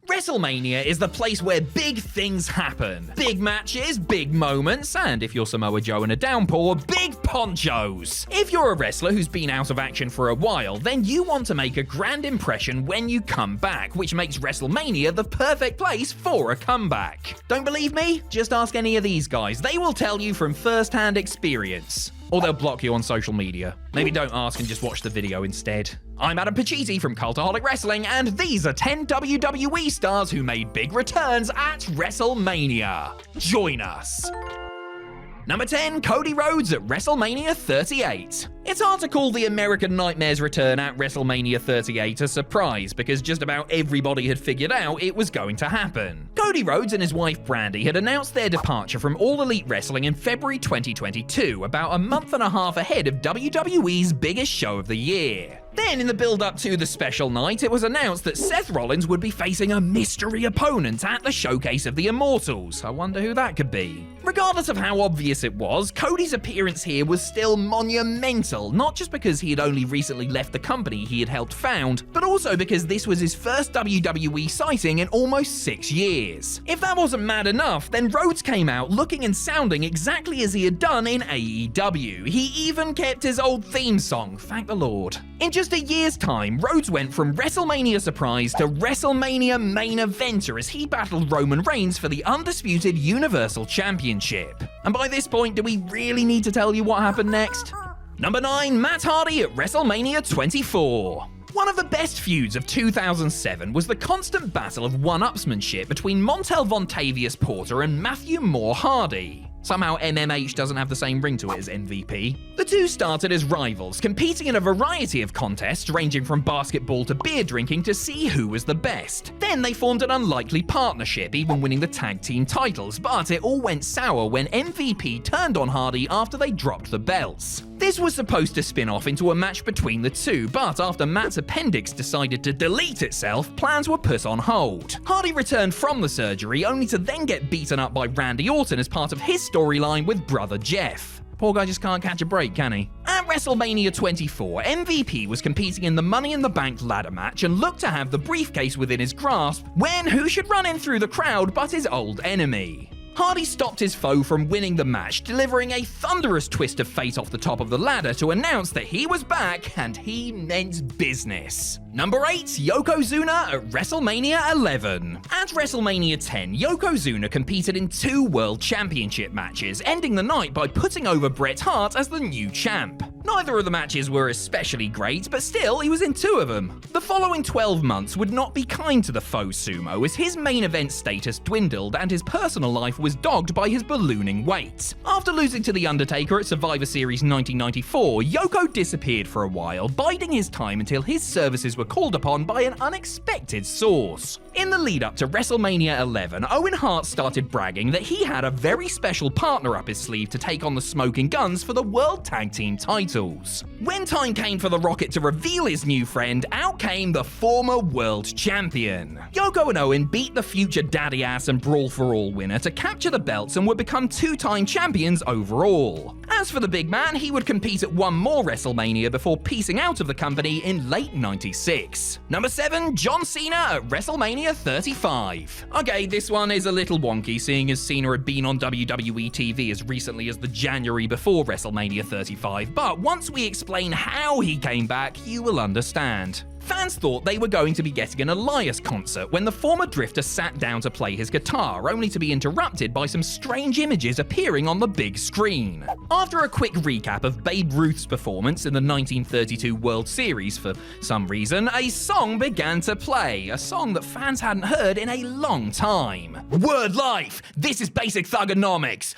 WrestleMania is the place where big things happen. Big matches, big moments, and if you're Samoa Joe in a downpour, big ponchos. If you're a wrestler who's been out of action for a while, then you want to make a grand impression when you come back, which makes WrestleMania the perfect place for a comeback. Don't believe me? Just ask any of these guys. They will tell you from first-hand experience. Or they'll block you on social media. Maybe don't ask and just watch the video instead. I'm Adam Pacitti from Cultaholic Wrestling, and these are 10 WWE stars who made big returns at WrestleMania. Join us. Number 10, Cody Rhodes at WrestleMania 38. It's hard to call the American Nightmare's return at WrestleMania 38 a surprise, because just about everybody had figured out it was going to happen. Cody Rhodes and his wife Brandi had announced their departure from All Elite Wrestling in February 2022, about a month and a half ahead of WWE's biggest show of the year. Then, in the build-up to the special night, it was announced that Seth Rollins would be facing a mystery opponent at the Showcase of the Immortals. I wonder who that could be. Regardless of how obvious it was, Cody's appearance here was still monumental, not just because he had only recently left the company he had helped found, but also because this was his first WWE sighting in almost 6 years. If that wasn't mad enough, then Rhodes came out looking and sounding exactly as he had done in AEW. He even kept his old theme song, thank the Lord. In just a year's time, Rhodes went from WrestleMania surprise to WrestleMania main eventer as he battled Roman Reigns for the undisputed Universal Championship. And by this point, do we really need to tell you what happened next? Number 9, Matt Hardy at WrestleMania 24. One of the best feuds of 2007 was the constant battle of one-upsmanship between Montel Vontavious Porter and Matthew Moore Hardy. Somehow MMH doesn't have the same ring to it as MVP. The two started as rivals, competing in a variety of contests ranging from basketball to beer drinking to see who was the best. Then they formed an unlikely partnership, even winning the tag team titles, but it all went sour when MVP turned on Hardy after they dropped the belts. This was supposed to spin off into a match between the two, but after Matt's appendix decided to delete itself, plans were put on hold. Hardy returned from the surgery only to then get beaten up by Randy Orton as part of his storyline with Brother Jeff. Poor guy just can't catch a break, can he? At WrestleMania 24, MVP was competing in the Money in the Bank ladder match and looked to have the briefcase within his grasp when who should run in through the crowd but his old enemy? Hardy stopped his foe from winning the match, delivering a thunderous twist of fate off the top of the ladder to announce that he was back and he meant business. Number 8, Yokozuna at WrestleMania 11. At WrestleMania 10, Yokozuna competed in 2 World Championship matches, ending the night by putting over Bret Hart as the new champ. Neither of the matches were especially great, but still, he was in 2 of them. The following 12 months would not be kind to the faux sumo as his main event status dwindled and his personal life was dogged by his ballooning weight. After losing to The Undertaker at Survivor Series 1994, Yoko disappeared for a while, biding his time until his services were called upon by an unexpected source. In the lead up to WrestleMania 11, Owen Hart started bragging that he had a very special partner up his sleeve to take on the Smoking Guns for the World Tag Team titles. When time came for the Rocket to reveal his new friend, out came the former world champion. Yoko and Owen beat the future Daddy Ass and Brawl for All winner to capture the belts and would become 2-time champions overall. As for the big man, he would compete at 1 more WrestleMania before piecing out of the company in late '96. Number 7, John Cena at WrestleMania 35. Okay, this one is a little wonky, seeing as Cena had been on WWE TV as recently as the January before WrestleMania 35, but once we explain how he came back, you will understand. Fans thought they were going to be getting an Elias concert when the former Drifter sat down to play his guitar, only to be interrupted by some strange images appearing on the big screen. After a quick recap of Babe Ruth's performance in the 1932 World Series, for some reason, a song began to play, a song that fans hadn't heard in a long time. Word life! This is basic thugonomics!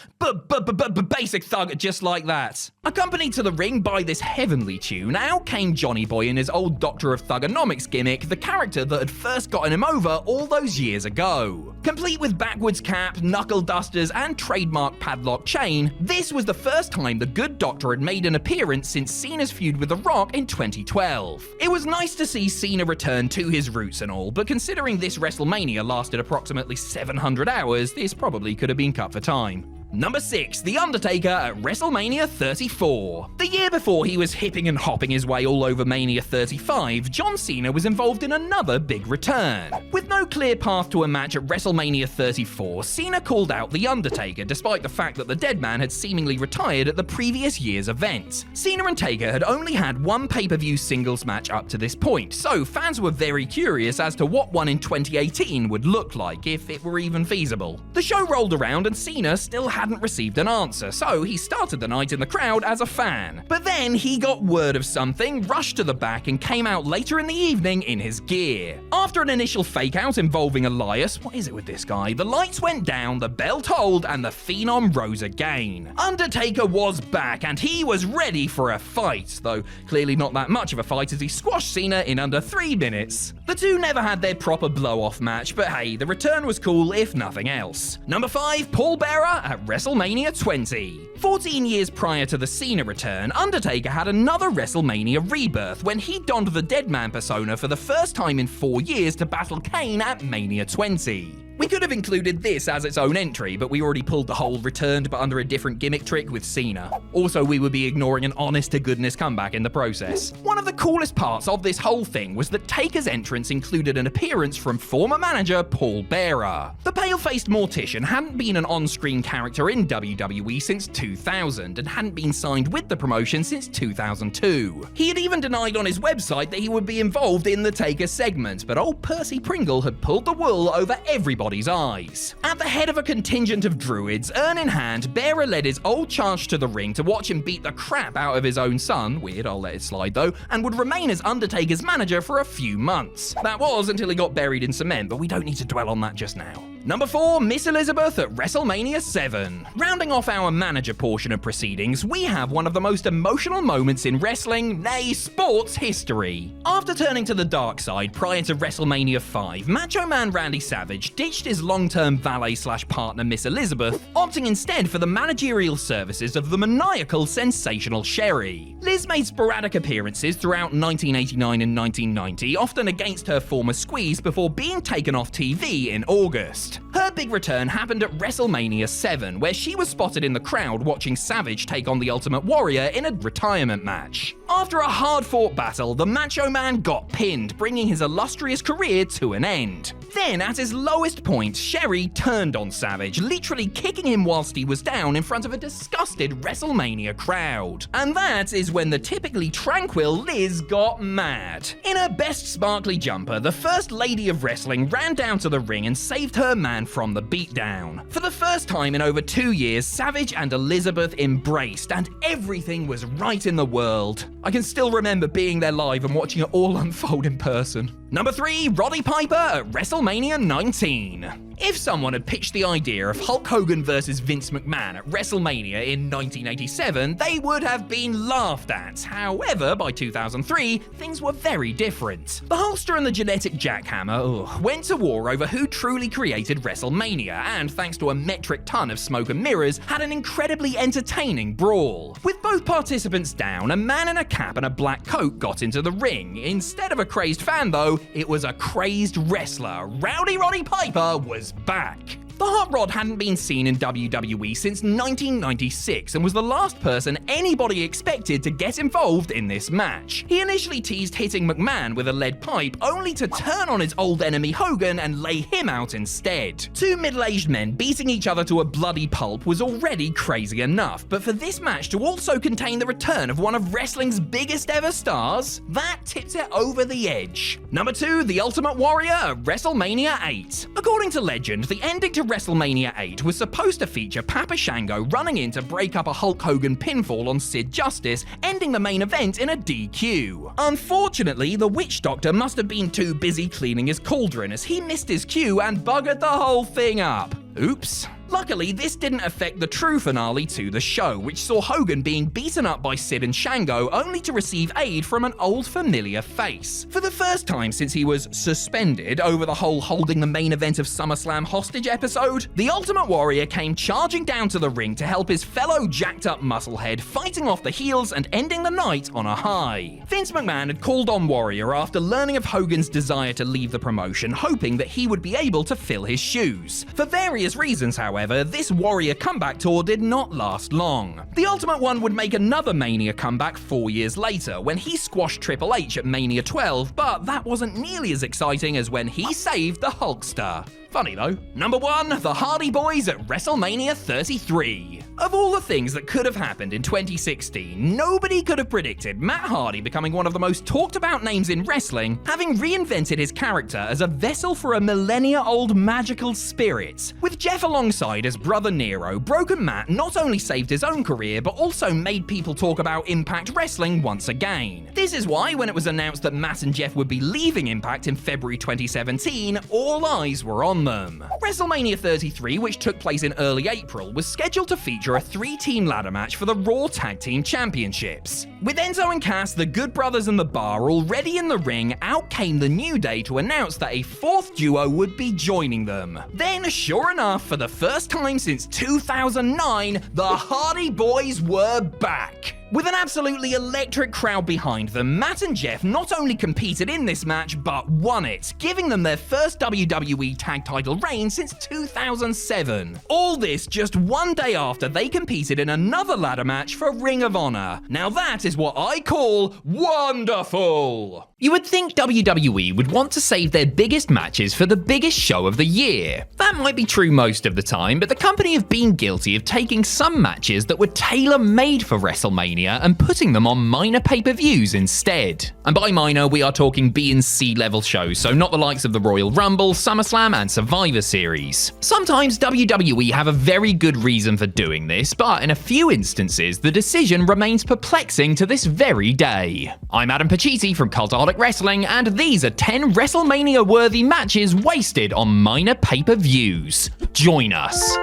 Basic thug, just like that. Accompanied to the ring by this heavenly tune, out came Johnny Boy in his old Doctor of Thugonomics gimmick, the character that had first gotten him over all those years ago. Complete with backwards cap, knuckle dusters, and trademark padlock chain, this was the first time the Good Doctor had made an appearance since Cena's feud with The Rock in 2012. It was nice to see Cena return to his roots and all, but considering this WrestleMania lasted approximately 700 hours, this probably could have been cut for time. Number 6, The Undertaker at WrestleMania 34. The year before he was hipping and hopping his way all over Mania 35, John Cena was involved in another big return. With no clear path to a match at WrestleMania 34, Cena called out The Undertaker despite the fact that the dead man had seemingly retired at the previous year's event. Cena and Taker had only had 1 pay-per-view singles match up to this point, so fans were very curious as to what one in 2018 would look like, if it were even feasible. The show rolled around and Cena still hadn't received an answer, so he started the night in the crowd as a fan. But then he got word of something, rushed to the back, and came out later in the evening in his gear. After an initial fake-out involving Elias, what is it with this guy? The lights went down, the bell tolled, and the Phenom rose again. Undertaker was back, and he was ready for a fight, though clearly not that much of a fight as he squashed Cena in under 3 minutes. The two never had their proper blow-off match, but hey, the return was cool if nothing else. Number 5, Paul Bearer at WrestleMania 20. 14 years prior to the Cena return, Undertaker had another WrestleMania rebirth when he donned the Deadman persona for the first time in 4 years to battle Kane at Mania 20. We could have included this as its own entry, but we already pulled the whole returned but under a different gimmick trick with Cena. Also, we would be ignoring an honest-to-goodness comeback in the process. One of the coolest parts of this whole thing was that Taker's entrance included an appearance from former manager Paul Bearer. The pale-faced mortician hadn't been an on-screen character in WWE since 2000 and hadn't been signed with the promotion since 2002. He had even denied on his website that he would be involved in the Taker segment, but old Percy Pringle had pulled the wool over everybody's eyes. At the head of a contingent of druids, urn in hand, Bearer led his old charge to the ring to watch him beat the crap out of his own son, weird, I'll let it slide though, and would remain as Undertaker's manager for a few months. That was until he got buried in cement, but we don't need to dwell on that just now. Number 4, Miss Elizabeth at WrestleMania 7. Rounding off our manager portion of proceedings, we have one of the most emotional moments in wrestling, nay, sports history. After turning to the dark side prior to WrestleMania 5, Macho Man Randy Savage ditched his long-term valet/partner Miss Elizabeth, opting instead for the managerial services of the maniacal sensational Sherry. Liz made sporadic appearances throughout 1989 and 1990, often against her former squeeze before being taken off TV in August. Her Her big return happened at WrestleMania 7, where she was spotted in the crowd watching Savage take on the Ultimate Warrior in a retirement match. After a hard-fought battle, the Macho Man got pinned, bringing his illustrious career to an end. Then, at his lowest point, Sherry turned on Savage, literally kicking him whilst he was down in front of a disgusted WrestleMania crowd. And that is when the typically tranquil Liz got mad. In her best sparkly jumper, the First Lady of Wrestling ran down to the ring and saved her man from the beatdown. For the first time in over 2 years, Savage and Elizabeth embraced, and everything was right in the world. I can still remember being there live and watching it all unfold in person. Number 3, Roddy Piper at WrestleMania 19. If someone had pitched the idea of Hulk Hogan versus Vince McMahon at WrestleMania in 1987, they would have been laughed at. However, by 2003, things were very different. The Hulkster and the genetic jackhammer went to war over who truly created WrestleMania, and thanks to a metric ton of smoke and mirrors, had an incredibly entertaining brawl. With both participants down, a man in a cap and a black coat got into the ring. Instead of a crazed fan though, it was a crazed wrestler. Rowdy Roddy Piper was back. The Hot Rod hadn't been seen in WWE since 1996 and was the last person anybody expected to get involved in this match. He initially teased hitting McMahon with a lead pipe, only to turn on his old enemy Hogan and lay him out instead. Two middle-aged men beating each other to a bloody pulp was already crazy enough, but for this match to also contain the return of one of wrestling's biggest ever stars, that tipped it over the edge. Number 2, The Ultimate Warrior at WrestleMania 8. According to legend, the ending to WrestleMania 8 was supposed to feature Papa Shango running in to break up a Hulk Hogan pinfall on Sid Justice, ending the main event in a DQ. Unfortunately, the Witch Doctor must have been too busy cleaning his cauldron as he missed his cue and buggered the whole thing up. Oops. Luckily, this didn't affect the true finale to the show, which saw Hogan being beaten up by Sid and Shango only to receive aid from an old familiar face. For the first time since he was suspended over the whole holding the main event of SummerSlam hostage episode, the Ultimate Warrior came charging down to the ring to help his fellow jacked up musclehead, fighting off the heels and ending the night on a high. Vince McMahon had called on Warrior after learning of Hogan's desire to leave the promotion, hoping that he would be able to fill his shoes. For various reasons, however, this Warrior comeback tour did not last long. The Ultimate One would make another Mania comeback 4 years later when he squashed Triple H at Mania 12, but that wasn't nearly as exciting as when he saved the Hulkster. Funny though. Number 1, the Hardy Boys at WrestleMania 33. Of all the things that could have happened in 2016, nobody could have predicted Matt Hardy becoming one of the most talked about names in wrestling, having reinvented his character as a vessel for a millennia-old magical spirit. With Jeff alongside as Brother Nero, Broken Matt not only saved his own career, but also made people talk about Impact Wrestling once again. This is why, when it was announced that Matt and Jeff would be leaving Impact in February 2017, all eyes were on them. WrestleMania 33, which took place in early April, was scheduled to feature a 3-team ladder match for the Raw Tag Team Championships. With Enzo and Cass, the Good Brothers and the Bar already in the ring, out came the New Day to announce that a 4th duo would be joining them. Then, sure enough, for the first time since 2009, the Hardy Boys were back. With an absolutely electric crowd behind them, Matt and Jeff not only competed in this match, but won it, giving them their first WWE Tag Title reign since 2007. All this just one day after they competed in another ladder match for Ring of Honor. Now that is what I call wonderful! You would think WWE would want to save their biggest matches for the biggest show of the year. That might be true most of the time, but the company have been guilty of taking some matches that were tailor-made for WrestleMania and putting them on minor pay-per-views instead. And by minor, we are talking B and C level shows, so not the likes of the Royal Rumble, SummerSlam, and Survivor Series. Sometimes WWE have a very good reason for doing this, but in a few instances, the decision remains perplexing to this very day. I'm Adam Pacitti from Cultaholic Wrestling, and these are 10 WrestleMania-worthy matches wasted on minor pay-per-views. Join us.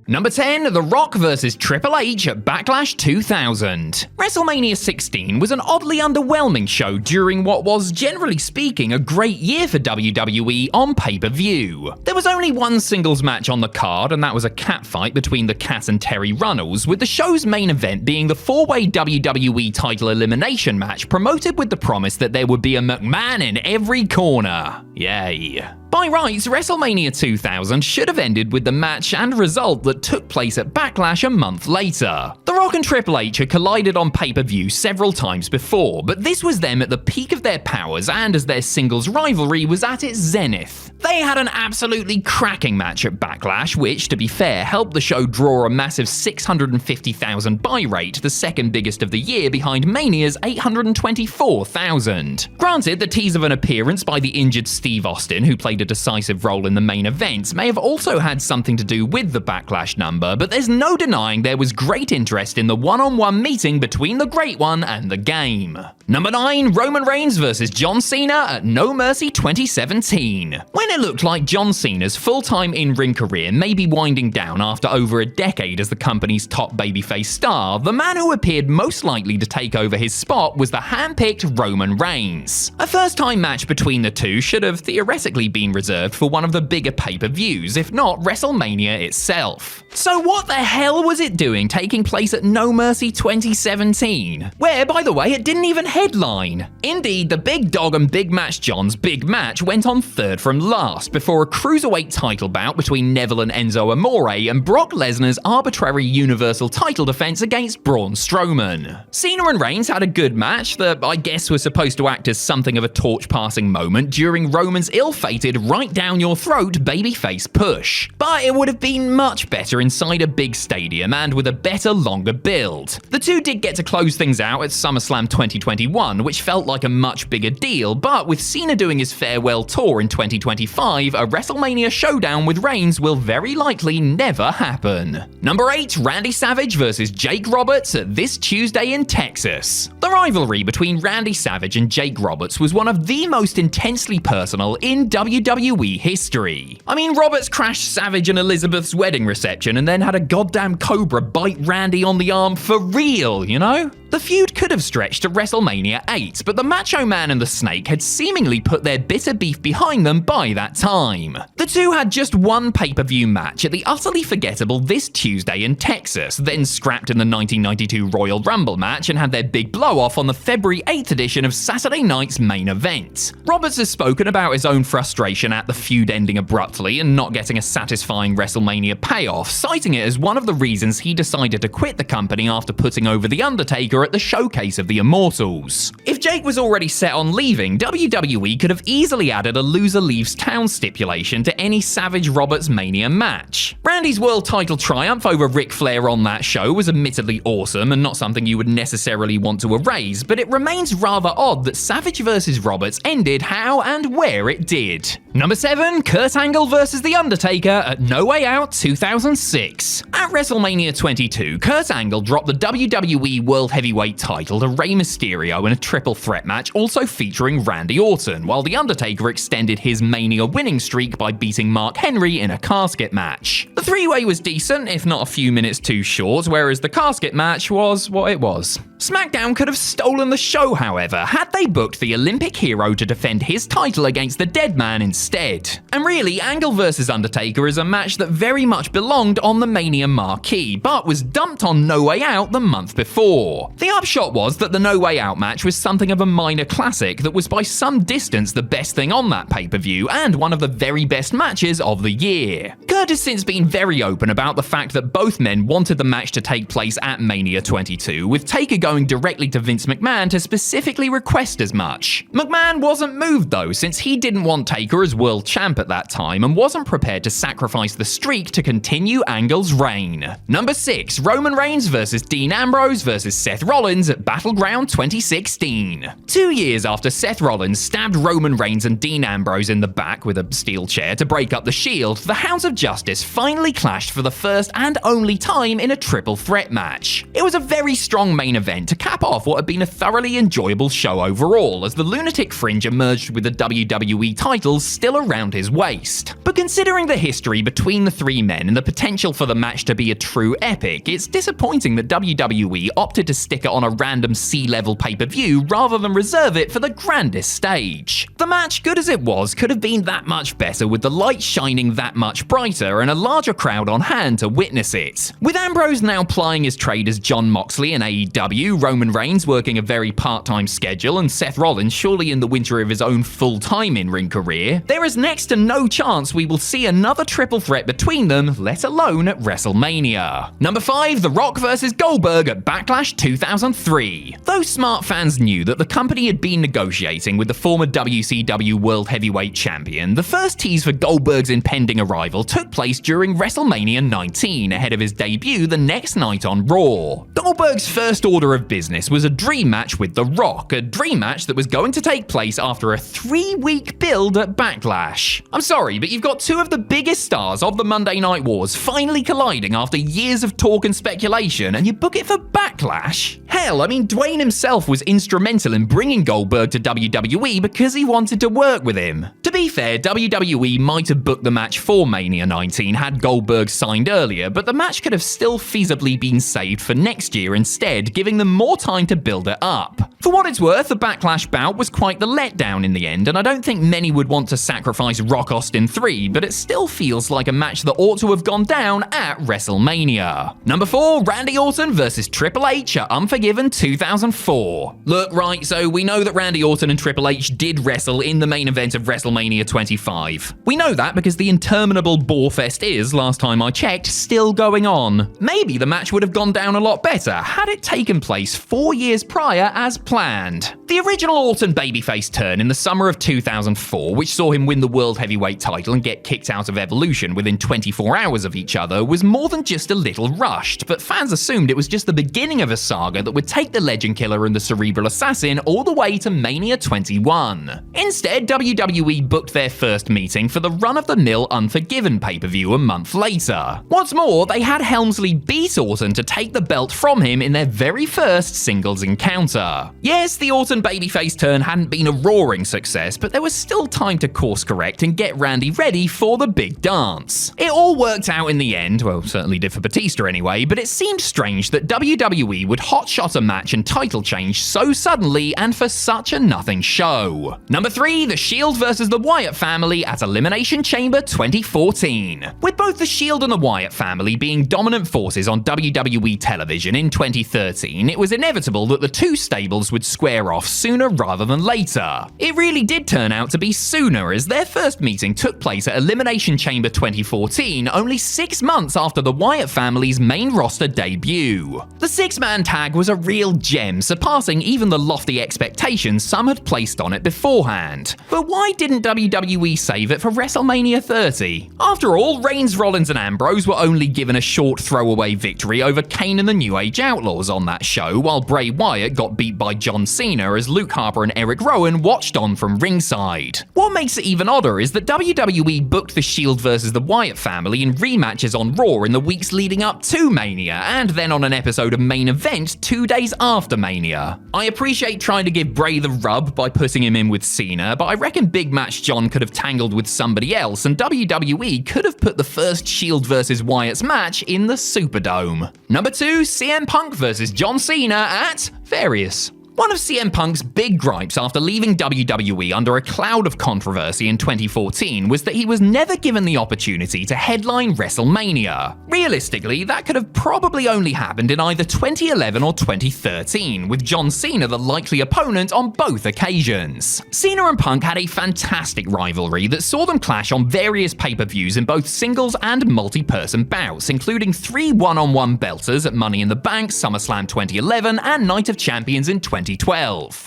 Number 10, The Rock vs. Triple H at Backlash 2000. WrestleMania 16 was an oddly underwhelming show during what was, generally speaking, a great year for WWE on pay-per-view. There was only one singles match on the card, and that was a catfight between the Cat and Terry Runnels, with the show's main event being the 4-way WWE title elimination match promoted with the promise that there would be a McMahon in every corner. Yay. By rights, WrestleMania 2000 should have ended with the match and result that took place at Backlash a month later. The Rock and Triple H had collided on pay-per-view several times before, but this was them at the peak of their powers and as their singles rivalry was at its zenith. They had an absolutely cracking match at Backlash, which, to be fair, helped the show draw a massive 650,000 buy rate, the second biggest of the year behind Mania's 824,000. Granted, the tease of an appearance by the injured Steve Austin, who played a decisive role in the main event, may have also had something to do with the Backlash number, but there's no denying there was great interest in the one-on-one meeting between the Great One and the Game. Number 9, Roman Reigns vs John Cena at No Mercy 2017. When it looked like John Cena's full-time in-ring career may be winding down after over a decade as the company's top babyface star, the man who appeared most likely to take over his spot was the hand-picked Roman Reigns. A first-time match between the two should have theoretically been reserved for one of the bigger pay-per-views, if not WrestleMania itself. So what the hell was it doing taking place at No Mercy 2017? Where, by the way, it didn't even headline. Indeed, the Big Dog and Big Match John's big match went on third from last before a cruiserweight title bout between Neville and Enzo Amore and Brock Lesnar's arbitrary Universal title defense against Braun Strowman. Cena and Reigns had a good match that I guess was supposed to act as something of a torch-passing moment during Roman's ill-fated right-down-your-throat babyface push. But it would have been much better inside a big stadium and with a better, longer build. The two did get to close things out at SummerSlam 2021, which felt like a much bigger deal, but with Cena doing his farewell tour in 2025, a WrestleMania showdown with Reigns will very likely never happen. Number 8, Randy Savage vs Jake Roberts at this Tuesday in Texas. The rivalry between Randy Savage and Jake Roberts was one of the most intensely personal in WWE history. I mean, Roberts crashed Savage and Elizabeth's wedding reception and then had a goddamn cobra bite Randy on the arm for real, you know? The feud could have stretched to WrestleMania 8, but the Macho Man and the Snake had seemingly put their bitter beef behind them by that time. The two had just one pay-per-view match at the utterly forgettable This Tuesday in Texas, then scrapped in the 1992 Royal Rumble match and had their big blow-off on the February 8th edition of Saturday Night's main event. Roberts has spoken about his own frustration at the feud ending abruptly and not getting a satisfying WrestleMania payoff, citing it as one of the reasons he decided to quit the company after putting over The Undertaker at the Showcase of the Immortals. If Jake was already set on leaving, WWE could have easily added a loser leaves town stipulation to any Savage Roberts Mania match. Randy's world title triumph over Ric Flair on that show was admittedly awesome and not something you would necessarily want to erase, but it remains rather odd that Savage vs Roberts ended how and where it did. Number 7, Kurt Angle vs The Undertaker at No Way Out 2006. At WrestleMania 22, Kurt Angle dropped the WWE World Heavyweight title to Rey Mysterio in a triple threat match also featuring Randy Orton, while The Undertaker extended his Mania winning streak by beating Mark Henry in a casket match. The three-way was decent, if not a few minutes too short, whereas the casket match was what it was. SmackDown could have stolen the show, however, had they booked the Olympic hero to defend his title against the Dead Man instead. And really, Angle vs Undertaker is a match that very much belonged on the Mania marquee, but was dumped on No Way Out the month before. The upshot was that the No Way Out match was something of a minor classic that was by some distance the best thing on that pay-per-view and one of the very best matches of the year. Kurt has since been very open about the fact that both men wanted the match to take place at Mania 22, with Taker going directly to Vince McMahon to specifically request as much. McMahon wasn't moved though, since he didn't want Taker as world champ at that time and wasn't prepared to sacrifice the streak to continue Angle's reign. Number 6, Roman Reigns vs Dean Ambrose vs Seth Rollins at Battleground 2016. 2 years after Seth Rollins stabbed Roman Reigns and Dean Ambrose in the back with a steel chair to break up the Shield, the Hounds of Justice finally clashed for the first and only time in a triple threat match. It was a very strong main event to cap off what had been a thoroughly enjoyable show overall, as the Lunatic Fringe emerged with the WWE titles still around his waist. But considering the history between the three men and the potential for the match to be a true epic, it's disappointing that WWE opted to stick it on a random C-level pay-per-view rather than reserve it for the grandest stage. The match, good as it was, could have been that much better with the light shining that much brighter and a large larger crowd on hand to witness it. With Ambrose now plying his trade as Jon Moxley in AEW, Roman Reigns working a very part-time schedule, and Seth Rollins surely in the winter of his own full-time in-ring career, there is next to no chance we will see another triple threat between them, let alone at WrestleMania. Number 5, The Rock vs. Goldberg at Backlash 2003. Though smart fans knew that the company had been negotiating with the former WCW World Heavyweight Champion, the first tease for Goldberg's impending arrival took place during WrestleMania 19, ahead of his debut the next night on Raw. Goldberg's first order of business was a dream match with The Rock, a dream match that was going to take place after a 3-week build at Backlash. I'm sorry, but you've got two of the biggest stars of the Monday Night Wars finally colliding after years of talk and speculation, and you book it for Backlash? Hell, I mean, Dwayne himself was instrumental in bringing Goldberg to WWE because he wanted to work with him. To be fair, WWE might have booked the match for Mania 19 had Goldberg signed earlier, but the match could have still feasibly been saved for next year instead, giving them more time to build it up. For what it's worth, the Backlash bout was quite the letdown in the end, and I don't think many would want to sacrifice Rock Austin 3, but it still feels like a match that ought to have gone down at WrestleMania. Number 4, Randy Orton vs. Triple H at Unforgiven 2004. Look, right, so we know that Randy Orton and Triple H did wrestle in the main event of WrestleMania 25. We know that because the interminable Borefest is, last time I checked, still going on. Maybe the match would have gone down a lot better had it taken place 4 years prior as planned. The original Orton babyface turn in the summer of 2004, which saw him win the World Heavyweight title and get kicked out of Evolution within 24 hours of each other, was more than just a little rushed, but fans assumed it was just the beginning of a saga that would take the Legend Killer and the Cerebral Assassin all the way to Mania 21. Instead, WWE booked their first meeting for the run-of-the-mill Unforgiven pay-per-view a month later. What's more, they had Helmsley beat Orton to take the belt from him in their very first singles encounter. Yes, the Orton babyface turn hadn't been a roaring success, but there was still time to course correct and get Randy ready for the big dance. It all worked out in the end, well, certainly did for Batista anyway, but it seemed strange that WWE would hotshot a match and title change so suddenly and for such a nothing show. Number 3, The Shield vs. the Wyatt family at Elimination Chamber 2014. With both The Shield and the Wyatt family being dominant forces on WWE television in 2013, it was inevitable that the two stables would square off sooner rather than later. It really did turn out to be sooner, as their first meeting took place at Elimination Chamber 2014, only 6 months after the Wyatt family's main roster debut. The 6-man tag was a real gem, surpassing even the lofty expectations some had placed on it beforehand. But why didn't WWE save it for WrestleMania 30? After all, Reigns, Rollins and Ambrose were only given a short throwaway victory over Kane and the New Age Outlaws on that show, while Bray Wyatt got beat by John Cena as Luke Harper and Eric Rowan watched on from ringside. What makes it even odder is that WWE booked The Shield vs. the Wyatt family in rematches on Raw in the weeks leading up to Mania, and then on an episode of Main Event 2 days after Mania. I appreciate trying to give Bray the rub by putting him in with Cena, but I reckon Big Match John could have tangled with somebody else, and WWE could have put the first Shield vs. Wyatt's match in the Superdome. Number 2, CM Punk vs. John Cena at Various. One of CM Punk's big gripes after leaving WWE under a cloud of controversy in 2014 was that he was never given the opportunity to headline WrestleMania. Realistically, that could have probably only happened in either 2011 or 2013, with John Cena the likely opponent on both occasions. Cena and Punk had a fantastic rivalry that saw them clash on various pay-per-views in both singles and multi-person bouts, including 3 one-on-one belters at Money in the Bank, SummerSlam 2011, and Night of Champions in 2012.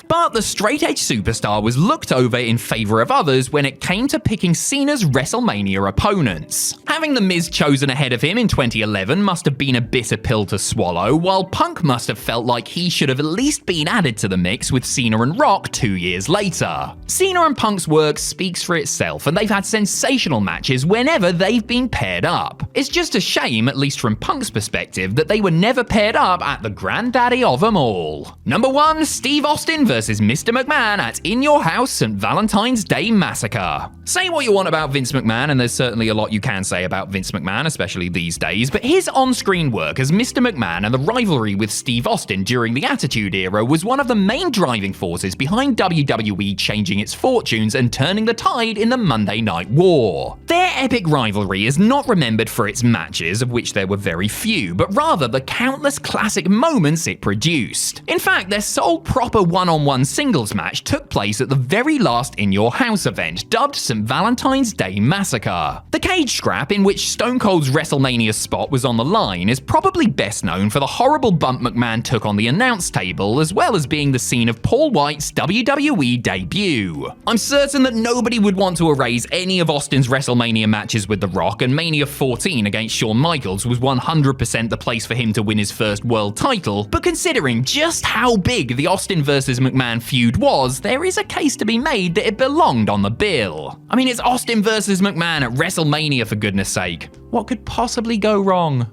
But the straight-edge superstar was looked over in favor of others when it came to picking Cena's WrestleMania opponents. Having The Miz chosen ahead of him in 2011 must have been a bitter pill to swallow, while Punk must have felt like he should have at least been added to the mix with Cena and Rock 2 years later. Cena and Punk's work speaks for itself, and they've had sensational matches whenever they've been paired up. It's just a shame, at least from Punk's perspective, that they were never paired up at the granddaddy of them all. Number 1, Steve Austin vs. Mr. McMahon at In Your House St. Valentine's Day Massacre. Say what you want about Vince McMahon, and there's certainly a lot you can say about Vince McMahon, especially these days, but his on-screen work as Mr. McMahon and the rivalry with Steve Austin during the Attitude Era was one of the main driving forces behind WWE changing its fortunes and turning the tide in the Monday Night War. Their epic rivalry is not remembered for for its matches, of which there were very few, but rather the countless classic moments it produced. In fact, their sole proper one-on-one singles match took place at the very last In Your House event, dubbed St. Valentine's Day Massacre. The cage scrap in which Stone Cold's WrestleMania spot was on the line is probably best known for the horrible bump McMahon took on the announce table, as well as being the scene of Paul White's WWE debut. I'm certain that nobody would want to erase any of Austin's WrestleMania matches with The Rock, and Mania 14 against Shawn Michaels was 100% the place for him to win his first world title, but considering just how big the Austin vs. McMahon feud was, there is a case to be made that it belonged on the bill. I mean, it's Austin vs. McMahon at WrestleMania, for goodness sake. What could possibly go wrong?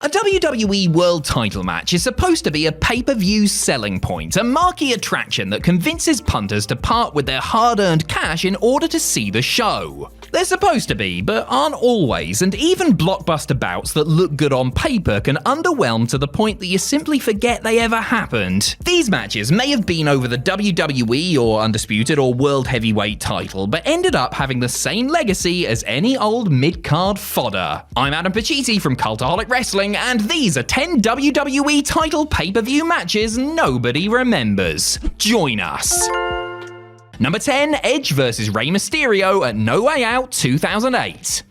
A WWE World Title match is supposed to be a pay-per-view selling point, a marquee attraction that convinces punters to part with their hard-earned cash in order to see the show. They're supposed to be, but aren't always, and even blockbuster bouts that look good on paper can underwhelm to the point that you simply forget they ever happened. These matches may have been over the WWE or Undisputed or World Heavyweight title, but ended up having the same legacy as any old mid-card fodder. I'm Adam Pacitti from Cultaholic Wrestling, and these are 10 WWE title pay-per-view matches nobody remembers. Join us. Number 10, Edge vs. Rey Mysterio at No Way Out 2008.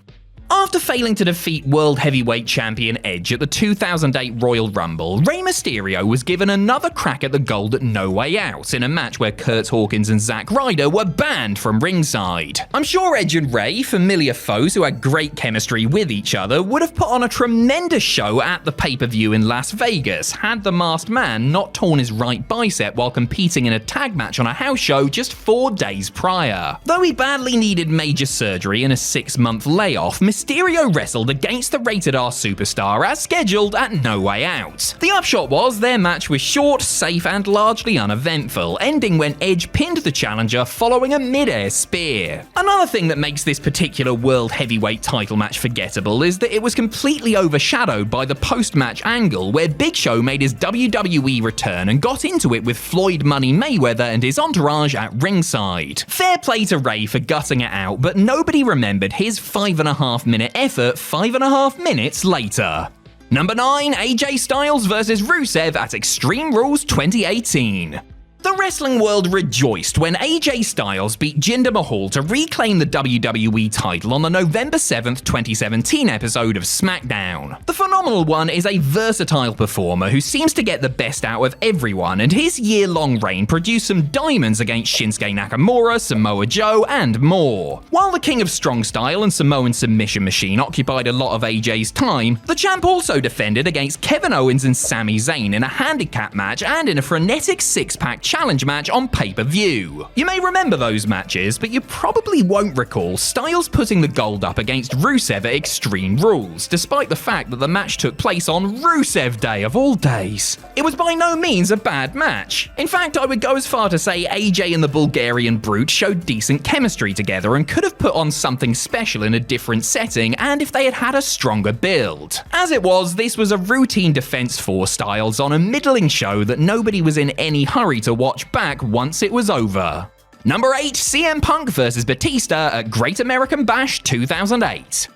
After failing to defeat World Heavyweight Champion Edge at the 2008 Royal Rumble, Rey Mysterio was given another crack at the gold at No Way Out in a match where Kurt Hawkins and Zack Ryder were banned from ringside. I'm sure Edge and Rey, familiar foes who had great chemistry with each other, would have put on a tremendous show at the pay-per-view in Las Vegas had the masked man not torn his right bicep while competing in a tag match on a house show just 4 days prior. Though he badly needed major surgery and a 6-month layoff, Mysterio wrestled against the Rated R superstar as scheduled at No Way Out. The upshot was their match was short, safe, and largely uneventful, ending when Edge pinned the challenger following a mid-air spear. Another thing that makes this particular World Heavyweight title match forgettable is that it was completely overshadowed by the post-match angle where Big Show made his WWE return and got into it with Floyd Money Mayweather and his entourage at ringside. Fair play to Rey for gutting it out, but nobody remembered his 5.5-minute effort 5.5 minutes later. Number 9, AJ Styles vs. Rusev at Extreme Rules 2018. The wrestling world rejoiced when AJ Styles beat Jinder Mahal to reclaim the WWE title on the November 7th, 2017 episode of SmackDown. The Phenomenal One is a versatile performer who seems to get the best out of everyone, and his year-long reign produced some diamonds against Shinsuke Nakamura, Samoa Joe, and more. While the King of Strong Style and Samoan Submission Machine occupied a lot of AJ's time, the champ also defended against Kevin Owens and Sami Zayn in a handicap match and in a frenetic 6-pack challenge match on pay-per-view. You may remember those matches, but you probably won't recall Styles putting the gold up against Rusev at Extreme Rules, despite the fact that the match took place on Rusev Day of all days. It was by no means a bad match. In fact, I would go as far to say AJ and the Bulgarian Brute showed decent chemistry together and could have put on something special in a different setting and if they had had a stronger build. As it was, this was a routine defense for Styles on a middling show that nobody was in any hurry to watch back once it was over. Number 8, CM Punk vs. Batista at Great American Bash 2008.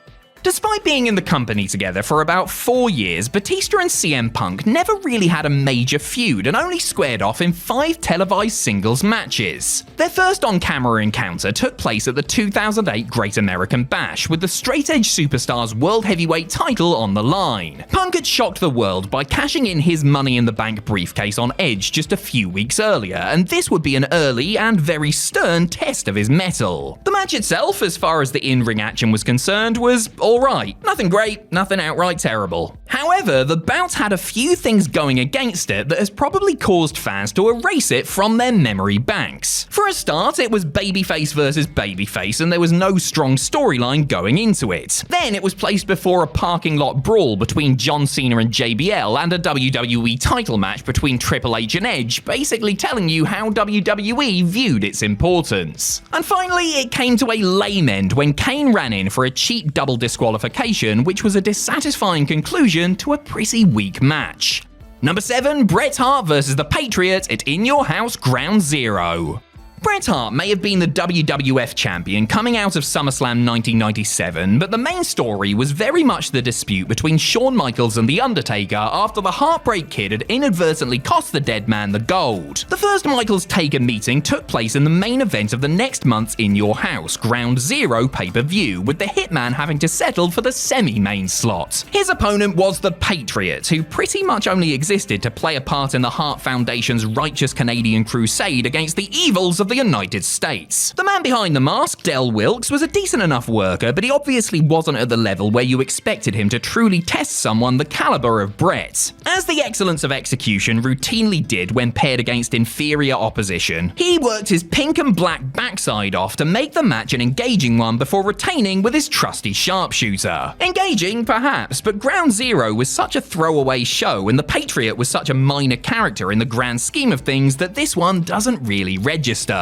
Despite being in the company together for about 4 years, Batista and CM Punk never really had a major feud and only squared off in 5 televised singles matches. Their first on-camera encounter took place at the 2008 Great American Bash, with the straight-edge superstar's World Heavyweight title on the line. Punk had shocked the world by cashing in his Money in the Bank briefcase on Edge just a few weeks earlier, and this would be an early and very stern test of his mettle. The match itself, as far as the in-ring action was concerned, was alright. Nothing great, nothing outright terrible. However, the bout had a few things going against it that has probably caused fans to erase it from their memory banks. For a start, it was babyface versus babyface, and there was no strong storyline going into it. Then it was placed before a parking lot brawl between John Cena and JBL and a WWE title match between Triple H and Edge, basically telling you how WWE viewed its importance. And finally, it came to a lame end when Kane ran in for a cheap double disqualification, which was a dissatisfying conclusion to a pretty weak match. Number 7, Bret Hart vs. The Patriot at In Your House Ground Zero. Bret Hart may have been the WWF champion coming out of SummerSlam 1997, but the main story was very much the dispute between Shawn Michaels and The Undertaker after the Heartbreak Kid had inadvertently cost the dead man the gold. The first Michaels-Taker meeting took place in the main event of the next month's In Your House, Ground Zero pay-per-view, with the Hitman having to settle for the semi-main slot. His opponent was the Patriot, who pretty much only existed to play a part in the Hart Foundation's righteous Canadian crusade against the evils of the United States. The man behind the mask, Del Wilkes, was a decent enough worker, but he obviously wasn't at the level where you expected him to truly test someone the caliber of Bret. As the excellence of execution routinely did when paired against inferior opposition, he worked his pink and black backside off to make the match an engaging one before retaining with his trusty sharpshooter. Engaging, perhaps, but Ground Zero was such a throwaway show and the Patriot was such a minor character in the grand scheme of things that this one doesn't really register.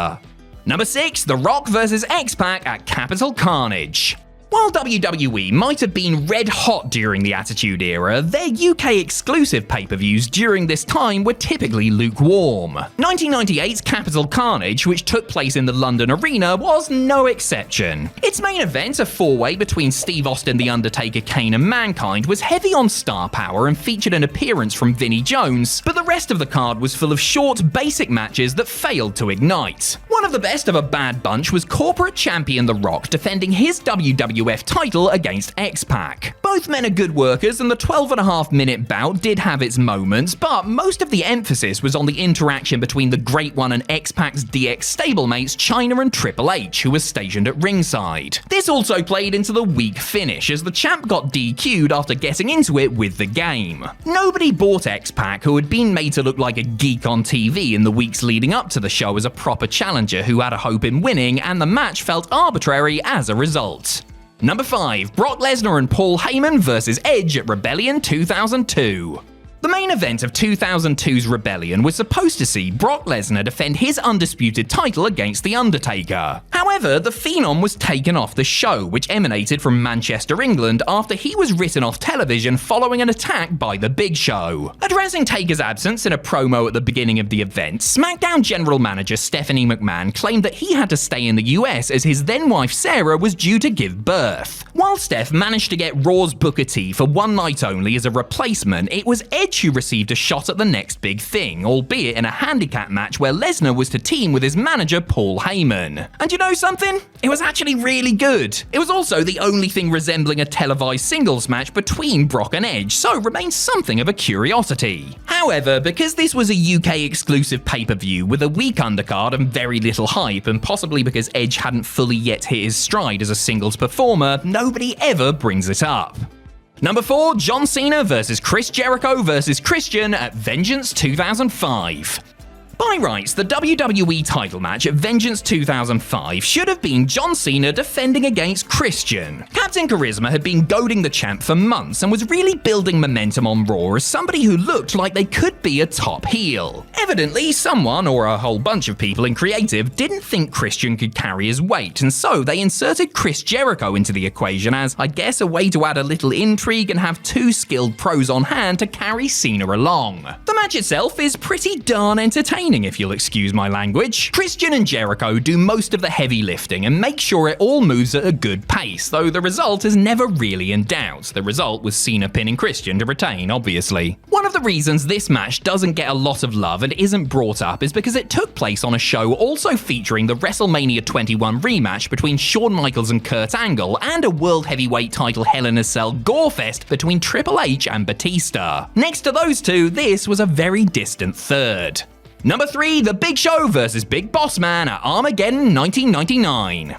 Number 6, The Rock vs X-Pac at Capital Carnage. While WWE might have been red hot during the Attitude Era, their UK exclusive pay-per-views during this time were typically lukewarm. 1998's Capital Carnage, which took place in the London Arena, was no exception. Its main event, a four-way between Steve Austin, The Undertaker, Kane and Mankind, was heavy on star power and featured an appearance from Vinnie Jones, but the rest of the card was full of short, basic matches that failed to ignite. One of the best of a bad bunch was corporate champion The Rock defending his WWF title against X-Pac. Both men are good workers and the 12.5-minute bout did have its moments, but most of the emphasis was on the interaction between the Great One and X-Pac's DX stablemates Chyna and Triple H, who was stationed at ringside. This also played into the weak finish as the champ got DQ'd after getting into it with the game. Nobody bought X-Pac, who had been made to look like a geek on TV in the weeks leading up to the show as a proper challenger who had a hope in winning, and the match felt arbitrary as a result. Number 5, Brock Lesnar and Paul Heyman vs Edge at Rebellion 2002. The main event of 2002's Rebellion was supposed to see Brock Lesnar defend his undisputed title against The Undertaker. However, the Phenom was taken off the show, which emanated from Manchester, England, after he was written off television following an attack by The Big Show. Addressing Taker's absence in a promo at the beginning of the event, SmackDown general manager Stephanie McMahon claimed that he had to stay in the US as his then-wife Sarah was due to give birth. While Steph managed to get Raw's Booker T for one night only as a replacement, it was Edge who received a shot at the next big thing, albeit in a handicap match where Lesnar was to team with his manager Paul Heyman. And you know something? It was actually really good. It was also the only thing resembling a televised singles match between Brock and Edge, so remains something of a curiosity. However, because this was a UK exclusive pay-per-view with a weak undercard and very little hype, and possibly because Edge hadn't fully yet hit his stride as a singles performer, nobody ever brings it up. Number 4, John Cena vs Chris Jericho vs Christian at Vengeance 2005. By rights, the WWE title match at Vengeance 2005 should have been John Cena defending against Christian. Captain Charisma had been goading the champ for months and was really building momentum on Raw as somebody who looked like they could be a top heel. Evidently, someone, or a whole bunch of people in creative, didn't think Christian could carry his weight, and so they inserted Chris Jericho into the equation as, I guess, a way to add a little intrigue and have two skilled pros on hand to carry Cena along. The match itself is pretty darn entertaining, if you'll excuse my language. Christian and Jericho do most of the heavy lifting and make sure it all moves at a good pace, though the result is never really in doubt. The result was Cena pinning Christian to retain, obviously. One of the reasons this match doesn't get a lot of love and isn't brought up is because it took place on a show also featuring the WrestleMania 21 rematch between Shawn Michaels and Kurt Angle and a World Heavyweight title Hell in a Cell gorefest between Triple H and Batista. Next to those two, this was a very distant third. Number 3, The Big Show vs Big Boss Man at Armageddon 1999.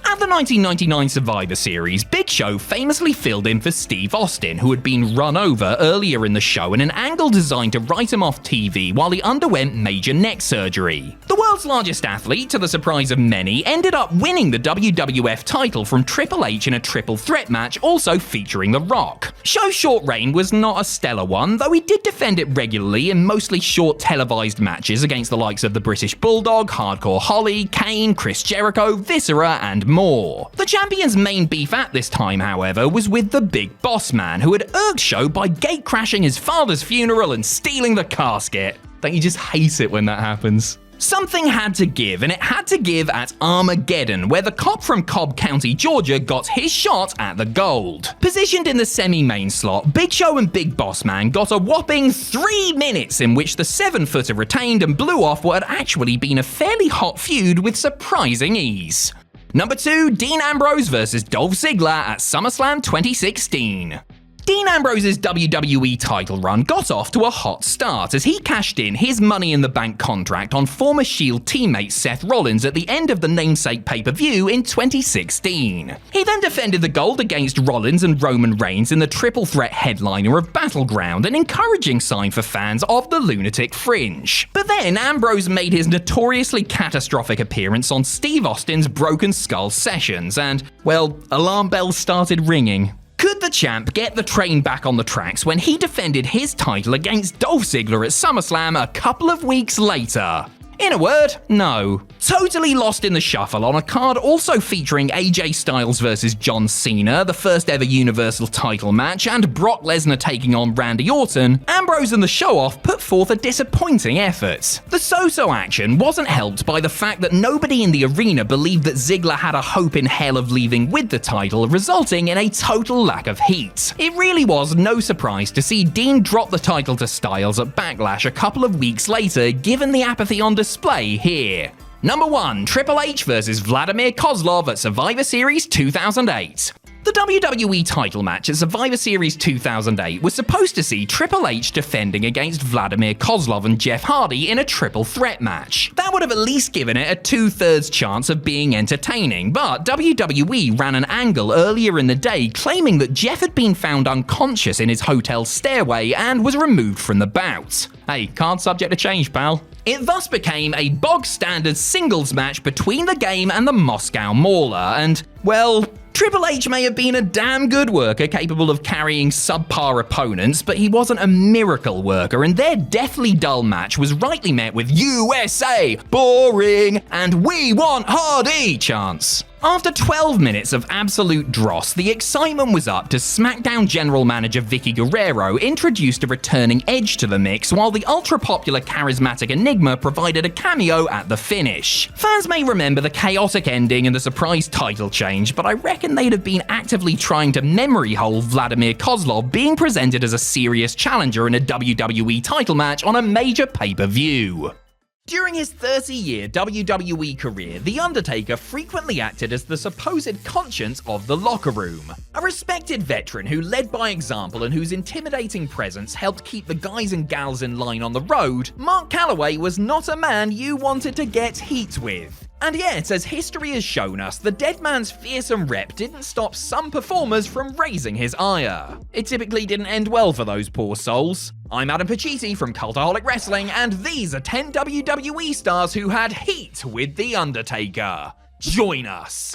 At the 1999 Survivor Series, Big Show famously filled in for Steve Austin, who had been run over earlier in the show in an angle designed to write him off TV while he underwent major neck surgery. The world's largest athlete, to the surprise of many, ended up winning the WWF title from Triple H in a triple threat match also featuring The Rock. Show's short reign was not a stellar one, though he did defend it regularly in mostly short televised matches against the likes of the British Bulldog, Hardcore Holly, Kane, Chris Jericho, Viscera, and more. The champion's main beef at this time, however, was with the Big Boss Man, who had irked Show by gate-crashing his father's funeral and stealing the casket. Don't you just hate it when that happens? Something had to give, and it had to give at Armageddon, where the cop from Cobb County, Georgia got his shot at the gold. Positioned in the semi-main slot, Big Show and Big Boss Man got a whopping 3 minutes in which the 7-footer retained and blew off what had actually been a fairly hot feud with surprising ease. Number 2, Dean Ambrose vs. Dolph Ziggler at SummerSlam 2016. Dean Ambrose's WWE title run got off to a hot start as he cashed in his Money in the Bank contract on former Shield teammate Seth Rollins at the end of the namesake pay-per-view in 2016. He then defended the gold against Rollins and Roman Reigns in the triple threat headliner of Battleground, an encouraging sign for fans of the Lunatic Fringe. But then Ambrose made his notoriously catastrophic appearance on Steve Austin's Broken Skull Sessions and, well, alarm bells started ringing. Could the champ get the train back on the tracks when he defended his title against Dolph Ziggler at SummerSlam a couple of weeks later? In a word, no. Totally lost in the shuffle on a card also featuring AJ Styles vs. John Cena, the first ever Universal title match, and Brock Lesnar taking on Randy Orton, Ambrose and the Show-Off put forth a disappointing effort. The so-so action wasn't helped by the fact that nobody in the arena believed that Ziggler had a hope in hell of leaving with the title, resulting in a total lack of heat. It really was no surprise to see Dean drop the title to Styles at Backlash a couple of weeks later, given the apathy on display here. Number 1, Triple H vs. Vladimir Kozlov at Survivor Series 2008. The WWE title match at Survivor Series 2008 was supposed to see Triple H defending against Vladimir Kozlov and Jeff Hardy in a triple threat match. That would have at least given it a 2/3 chance of being entertaining, but WWE ran an angle earlier in the day claiming that Jeff had been found unconscious in his hotel stairway and was removed from the bout. Hey, card subject to change, pal. It thus became a bog-standard singles match between the Game and the Moscow Mauler, and, well, Triple H may have been a damn good worker capable of carrying subpar opponents, but he wasn't a miracle worker, and their deathly dull match was rightly met with USA, boring, and we want Hardy chants. After 12 minutes of absolute dross, the excitement was up as SmackDown General Manager Vicky Guerrero introduced a returning Edge to the mix, while the ultra-popular charismatic Enigma provided a cameo at the finish. Fans may remember the chaotic ending and the surprise title change, but I reckon they'd have been actively trying to memory hole Vladimir Kozlov being presented as a serious challenger in a WWE title match on a major pay-per-view. During his 30-year WWE career, The Undertaker frequently acted as the supposed conscience of the locker room. A respected veteran who led by example and whose intimidating presence helped keep the guys and gals in line on the road, Mark Calloway was not a man you wanted to get heat with. And yet, as history has shown us, the dead man's fearsome rep didn't stop some performers from raising his ire. It typically didn't end well for those poor souls. I'm Adam Pacitti from Cultaholic Wrestling, and these are 10 WWE stars who had heat with The Undertaker. Join us!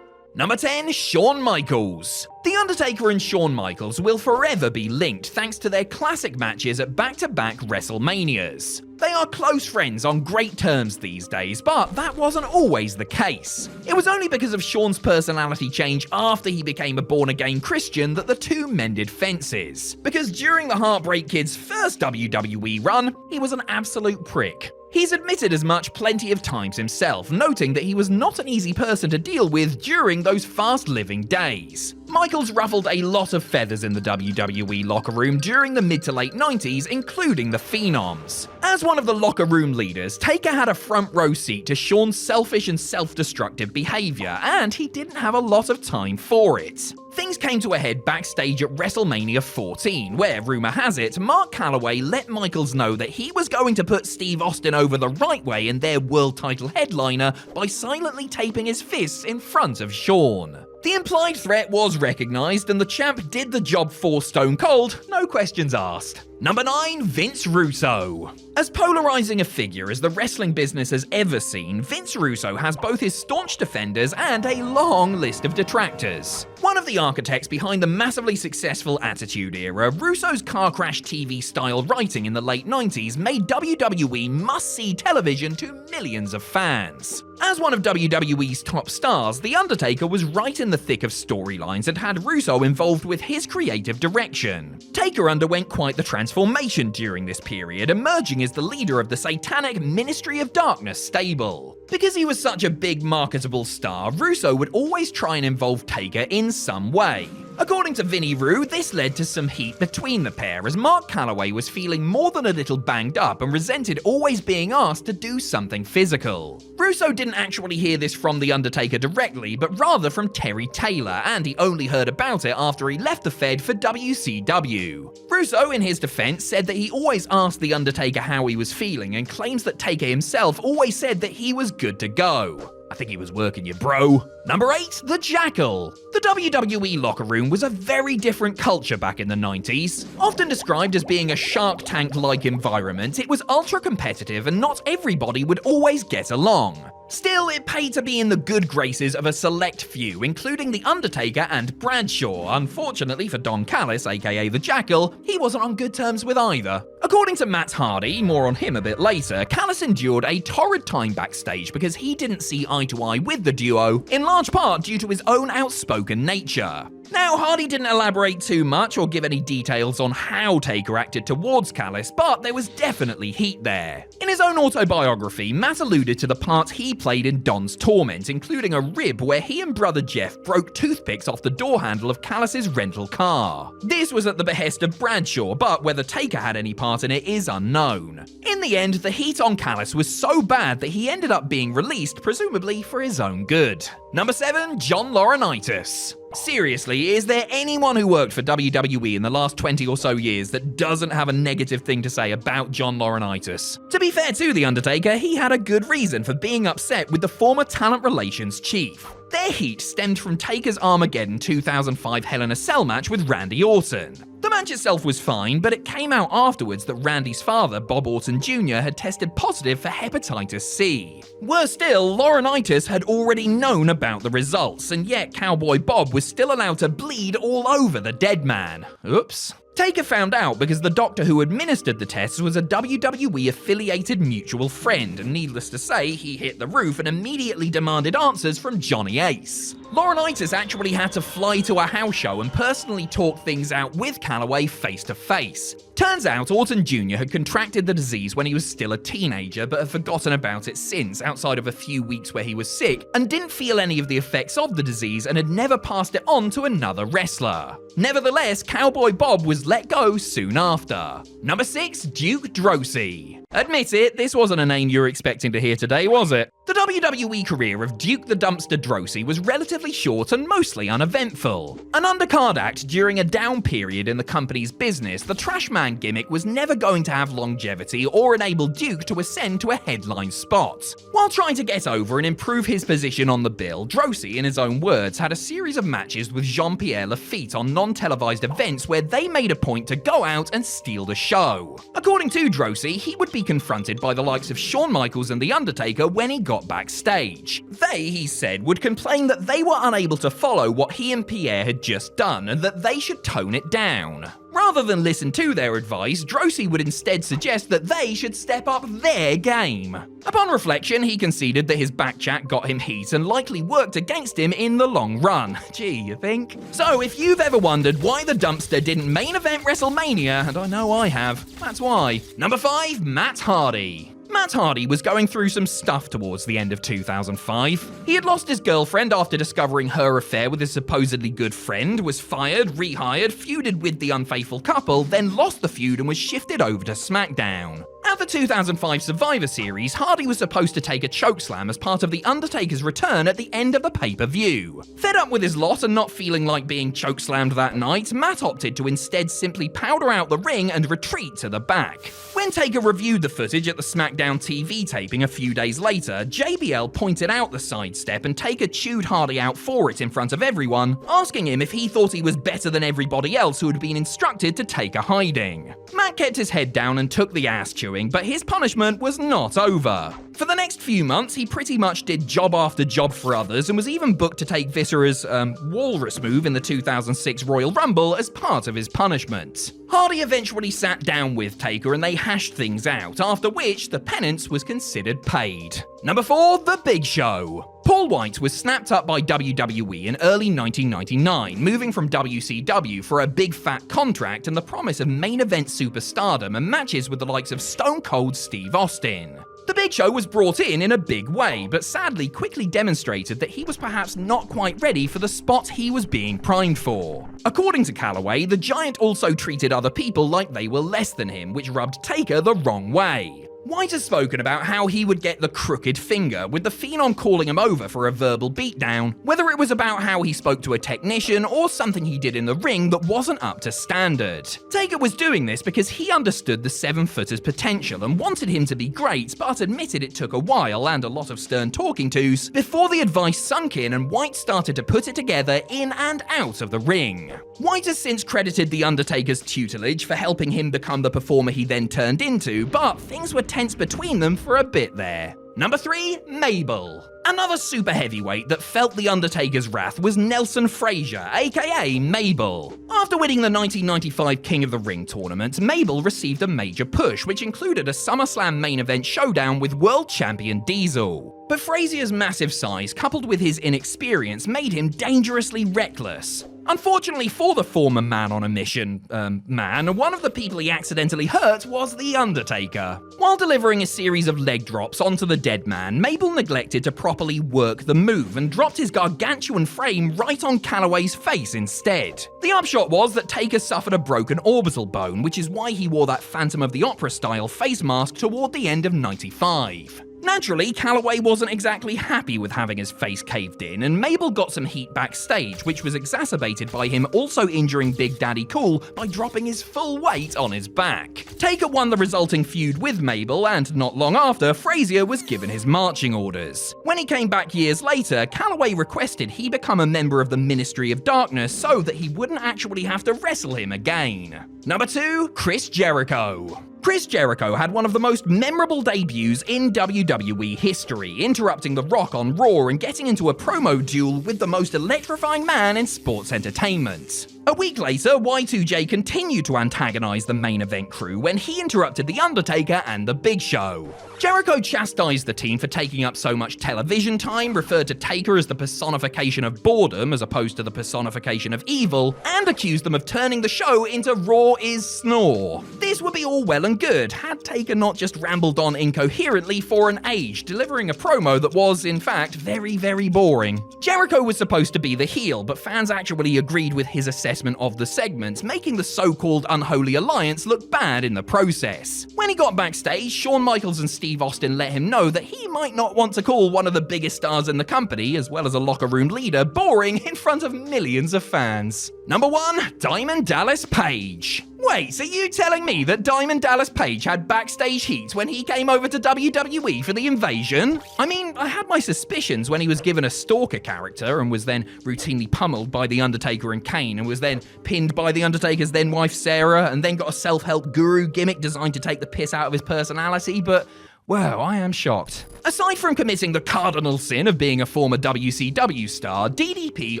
Number 10, Shawn Michaels. The Undertaker and Shawn Michaels will forever be linked thanks to their classic matches at back-to-back WrestleManias. They are close friends on great terms these days, but that wasn't always the case. It was only because of Shawn's personality change after he became a born-again Christian that the two mended fences. Because during the Heartbreak Kid's first WWE run, he was an absolute prick. He's admitted as much plenty of times himself, noting that he was not an easy person to deal with during those fast-living days. Michaels ruffled a lot of feathers in the WWE locker room during the mid to late 90s, including the Phenoms. As one of the locker room leaders, Taker had a front row seat to Shawn's selfish and self-destructive behavior, and he didn't have a lot of time for it. Things came to a head backstage at WrestleMania 14, where, rumor has it, Mark Calloway let Michaels know that he was going to put Steve Austin over the right way in their world title headliner by silently taping his fists in front of Shawn. The implied threat was recognized, and the champ did the job for Stone Cold, no questions asked. Number 9, Vince Russo. As polarizing a figure as the wrestling business has ever seen, Vince Russo has both his staunch defenders and a long list of detractors. One of the architects behind the massively successful Attitude Era, Russo's car crash TV-style writing in the late 90s made WWE must-see television to millions of fans. As one of WWE's top stars, The Undertaker was right in the thick of storylines and had Russo involved with his creative direction. Taker underwent quite the transformation during this period, emerging as the leader of the satanic Ministry of Darkness stable. Because he was such a big marketable star, Russo would always try and involve Taker in some way. According to Vinnie Rue, this led to some heat between the pair, as Mark Calloway was feeling more than a little banged up and resented always being asked to do something physical. Russo didn't actually hear this from The Undertaker directly, but rather from Terry Taylor, and he only heard about it after he left the Fed for WCW. Russo, in his defense, said that he always asked The Undertaker how he was feeling, and claims that Taker himself always said that he was good to go. I think he was working you, bro. Number 8, The Jackal. The WWE locker room was a very different culture back in the 90s. Often described as being a Shark Tank-like environment, it was ultra-competitive and not everybody would always get along. Still, it paid to be in the good graces of a select few, including The Undertaker and Bradshaw. Unfortunately for Don Callis, aka The Jackal, he wasn't on good terms with either. According to Matt Hardy, more on him a bit later, Callis endured a torrid time backstage because he didn't see eye to eye with the duo, in large part due to his own outspoken nature. Now, Hardy didn't elaborate too much or give any details on how Taker acted towards Callis, but there was definitely heat there. In his own autobiography, Matt alluded to the part he played in Don's torment, including a rib where he and brother Jeff broke toothpicks off the door handle of Callis' rental car. This was at the behest of Bradshaw, but whether Taker had any part in it is unknown. In the end, the heat on Callis was so bad that he ended up being released, presumably for his own good. Number 7, John Laurinaitis. Seriously, is there anyone who worked for WWE in the last 20 or so years that doesn't have a negative thing to say about John Laurinaitis? To be fair to The Undertaker, he had a good reason for being upset with the former talent relations chief. Their heat stemmed from Taker's Armageddon 2005 Hell in a Cell match with Randy Orton. The match itself was fine, but it came out afterwards that Randy's father, Bob Orton Jr., had tested positive for hepatitis C. Worse still, Laurinaitis had already known about the results, and yet Cowboy Bob was still allowed to bleed all over the dead man. Oops. Taker found out because the doctor who administered the tests was a WWE-affiliated mutual friend, and needless to say, he hit the roof and immediately demanded answers from Johnny Ace. Laurinaitis actually had to fly to a house show and personally talk things out with Calloway face to face. Turns out Orton Jr. had contracted the disease when he was still a teenager, but had forgotten about it since, outside of a few weeks where he was sick, and didn't feel any of the effects of the disease and had never passed it on to another wrestler. Nevertheless, Cowboy Bob was let go soon after. Number 6, Duke Droese. Admit it, this wasn't a name you were expecting to hear today, was it? The WWE career of Duke the Dumpster Droese was relatively short and mostly uneventful. An undercard act during a down period in the company's business, the Trash Man gimmick was never going to have longevity or enable Duke to ascend to a headline spot. While trying to get over and improve his position on the bill, Droese, in his own words, had a series of matches with Jean-Pierre Lafitte on non-televised events where they made a point to go out and steal the show. According to Droese, he would be confronted by the likes of Shawn Michaels and The Undertaker when he got backstage. They, he said, would complain that they were unable to follow what he and Pierre had just done and that they should tone it down. Rather than listen to their advice, Droese would instead suggest that they should step up their game. Upon reflection, he conceded that his backchat got him heat and likely worked against him in the long run. Gee, you think? So if you've ever wondered why the Dumpster didn't main event WrestleMania, and I know I have, that's why. Number 5, Matt Hardy. Matt Hardy was going through some stuff towards the end of 2005. He had lost his girlfriend after discovering her affair with his supposedly good friend, was fired, rehired, feuded with the unfaithful couple, then lost the feud and was shifted over to SmackDown. At the 2005 Survivor Series, Hardy was supposed to take a chokeslam as part of The Undertaker's return at the end of the pay-per-view. Fed up with his lot and not feeling like being chokeslammed that night, Matt opted to instead simply powder out the ring and retreat to the back. When Taker reviewed the footage at the SmackDown TV taping a few days later, JBL pointed out the sidestep and Taker chewed Hardy out for it in front of everyone, asking him if he thought he was better than everybody else who had been instructed to take a hiding. Matt kept his head down and took the ass chewing, Wrestling, but his punishment was not over. For the next few months, he pretty much did job after job for others and was even booked to take Viscera's walrus move in the 2006 Royal Rumble as part of his punishment. Hardy eventually sat down with Taker and they hashed things out, after which the penance was considered paid. Number 4, The Big Show. Paul White was snapped up by WWE in early 1999, moving from WCW for a big fat contract and the promise of main event superstardom and matches with the likes of Stone Cold Steve Austin. The Big Show was brought in a big way, but sadly quickly demonstrated that he was perhaps not quite ready for the spot he was being primed for. According to Calloway, the Giant also treated other people like they were less than him, which rubbed Taker the wrong way. White has spoken about how he would get the crooked finger, with the Phenom calling him over for a verbal beatdown, whether it was about how he spoke to a technician or something he did in the ring that wasn't up to standard. Taker was doing this because he understood the 7-footer's potential and wanted him to be great, but admitted it took a while and a lot of stern talking tos before the advice sunk in and White started to put it together in and out of the ring. White has since credited The Undertaker's tutelage for helping him become the performer he then turned into, but things were tense between them for a bit there. Number 3, Mabel. Another super heavyweight that felt The Undertaker's wrath was Nelson Frazier, aka Mabel. After winning the 1995 King of the Ring tournament, Mabel received a major push, which included a SummerSlam main event showdown with world champion Diesel. But Frazier's massive size, coupled with his inexperience, made him dangerously reckless. Unfortunately for the former man on a mission, one of the people he accidentally hurt was The Undertaker. While delivering a series of leg drops onto the dead man, Mabel neglected to properly work the move and dropped his gargantuan frame right on Calloway's face instead. The upshot was that Taker suffered a broken orbital bone, which is why he wore that Phantom of the Opera style face mask toward the end of '95. Naturally, Calloway wasn't exactly happy with having his face caved in, and Mabel got some heat backstage, which was exacerbated by him also injuring Big Daddy Cool by dropping his full weight on his back. Taker won the resulting feud with Mabel, and not long after, Frazier was given his marching orders. When he came back years later, Calloway requested he become a member of the Ministry of Darkness so that he wouldn't actually have to wrestle him again. Number 2, Chris Jericho. Chris Jericho had one of the most memorable debuts in WWE history, interrupting The Rock on Raw and getting into a promo duel with the most electrifying man in sports entertainment. A week later, Y2J continued to antagonize the main event crew when he interrupted The Undertaker and The Big Show. Jericho chastised the team for taking up so much television time, referred to Taker as the personification of boredom as opposed to the personification of evil, and accused them of turning the show into Raw is Snore. This would be all well and good had Taker not just rambled on incoherently for an age, delivering a promo that was, in fact, very, very boring. Jericho was supposed to be the heel, but fans actually agreed with his assessment of the segment, making the so-called Unholy Alliance look bad in the process. When he got backstage, Shawn Michaels and Steve Austin let him know that he might not want to call one of the biggest stars in the company, as well as a locker room leader, boring in front of millions of fans. Number 1, Diamond Dallas Page. Wait, so you telling me that Diamond Dallas Page had backstage heat when he came over to WWE for the Invasion? I mean, I had my suspicions when he was given a stalker character and was then routinely pummeled by The Undertaker and Kane and was then pinned by The Undertaker's then wife Sarah and then got a self-help guru gimmick designed to take the piss out of his personality, but wow, I am shocked. Aside from committing the cardinal sin of being a former WCW star, DDP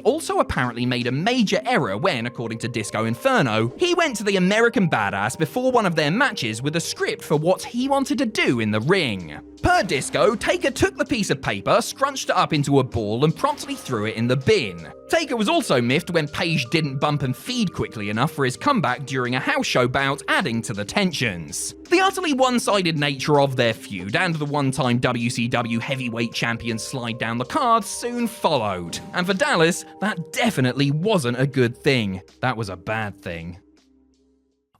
also apparently made a major error when, according to Disco Inferno, he went to the American Badass before one of their matches with a script for what he wanted to do in the ring. Per Disco, Taker took the piece of paper, scrunched it up into a ball, and promptly threw it in the bin. Taker was also miffed when Page didn't bump and feed quickly enough for his comeback during a house show bout, adding to the tensions. The utterly one-sided nature of their feud and the one-time WCW heavyweight champion slide down the card soon followed. And for Dallas, that definitely wasn't a good thing. That was a bad thing.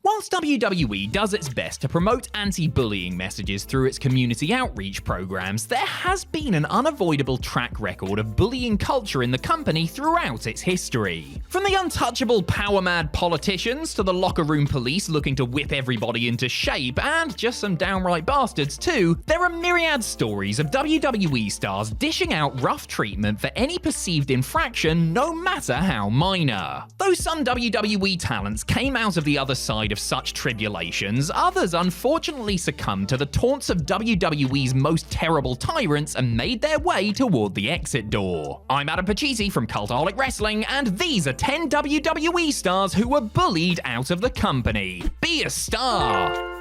Whilst WWE does its best to promote anti-bullying messages through its community outreach programs, there has been an unavoidable track record of bullying culture in the company throughout its history. From the untouchable power-mad politicians to the locker room police looking to whip everybody into shape, and just some downright bastards too, there are myriad stories of WWE stars dishing out rough treatment for any perceived infraction, no matter how minor. Though some WWE talents came out of the other side of of such tribulations, others unfortunately succumbed to the taunts of WWE's most terrible tyrants and made their way toward the exit door. I'm Adam Pachisi from Cultaholic Wrestling, and these are 10 WWE stars who were bullied out of the company. Be a star!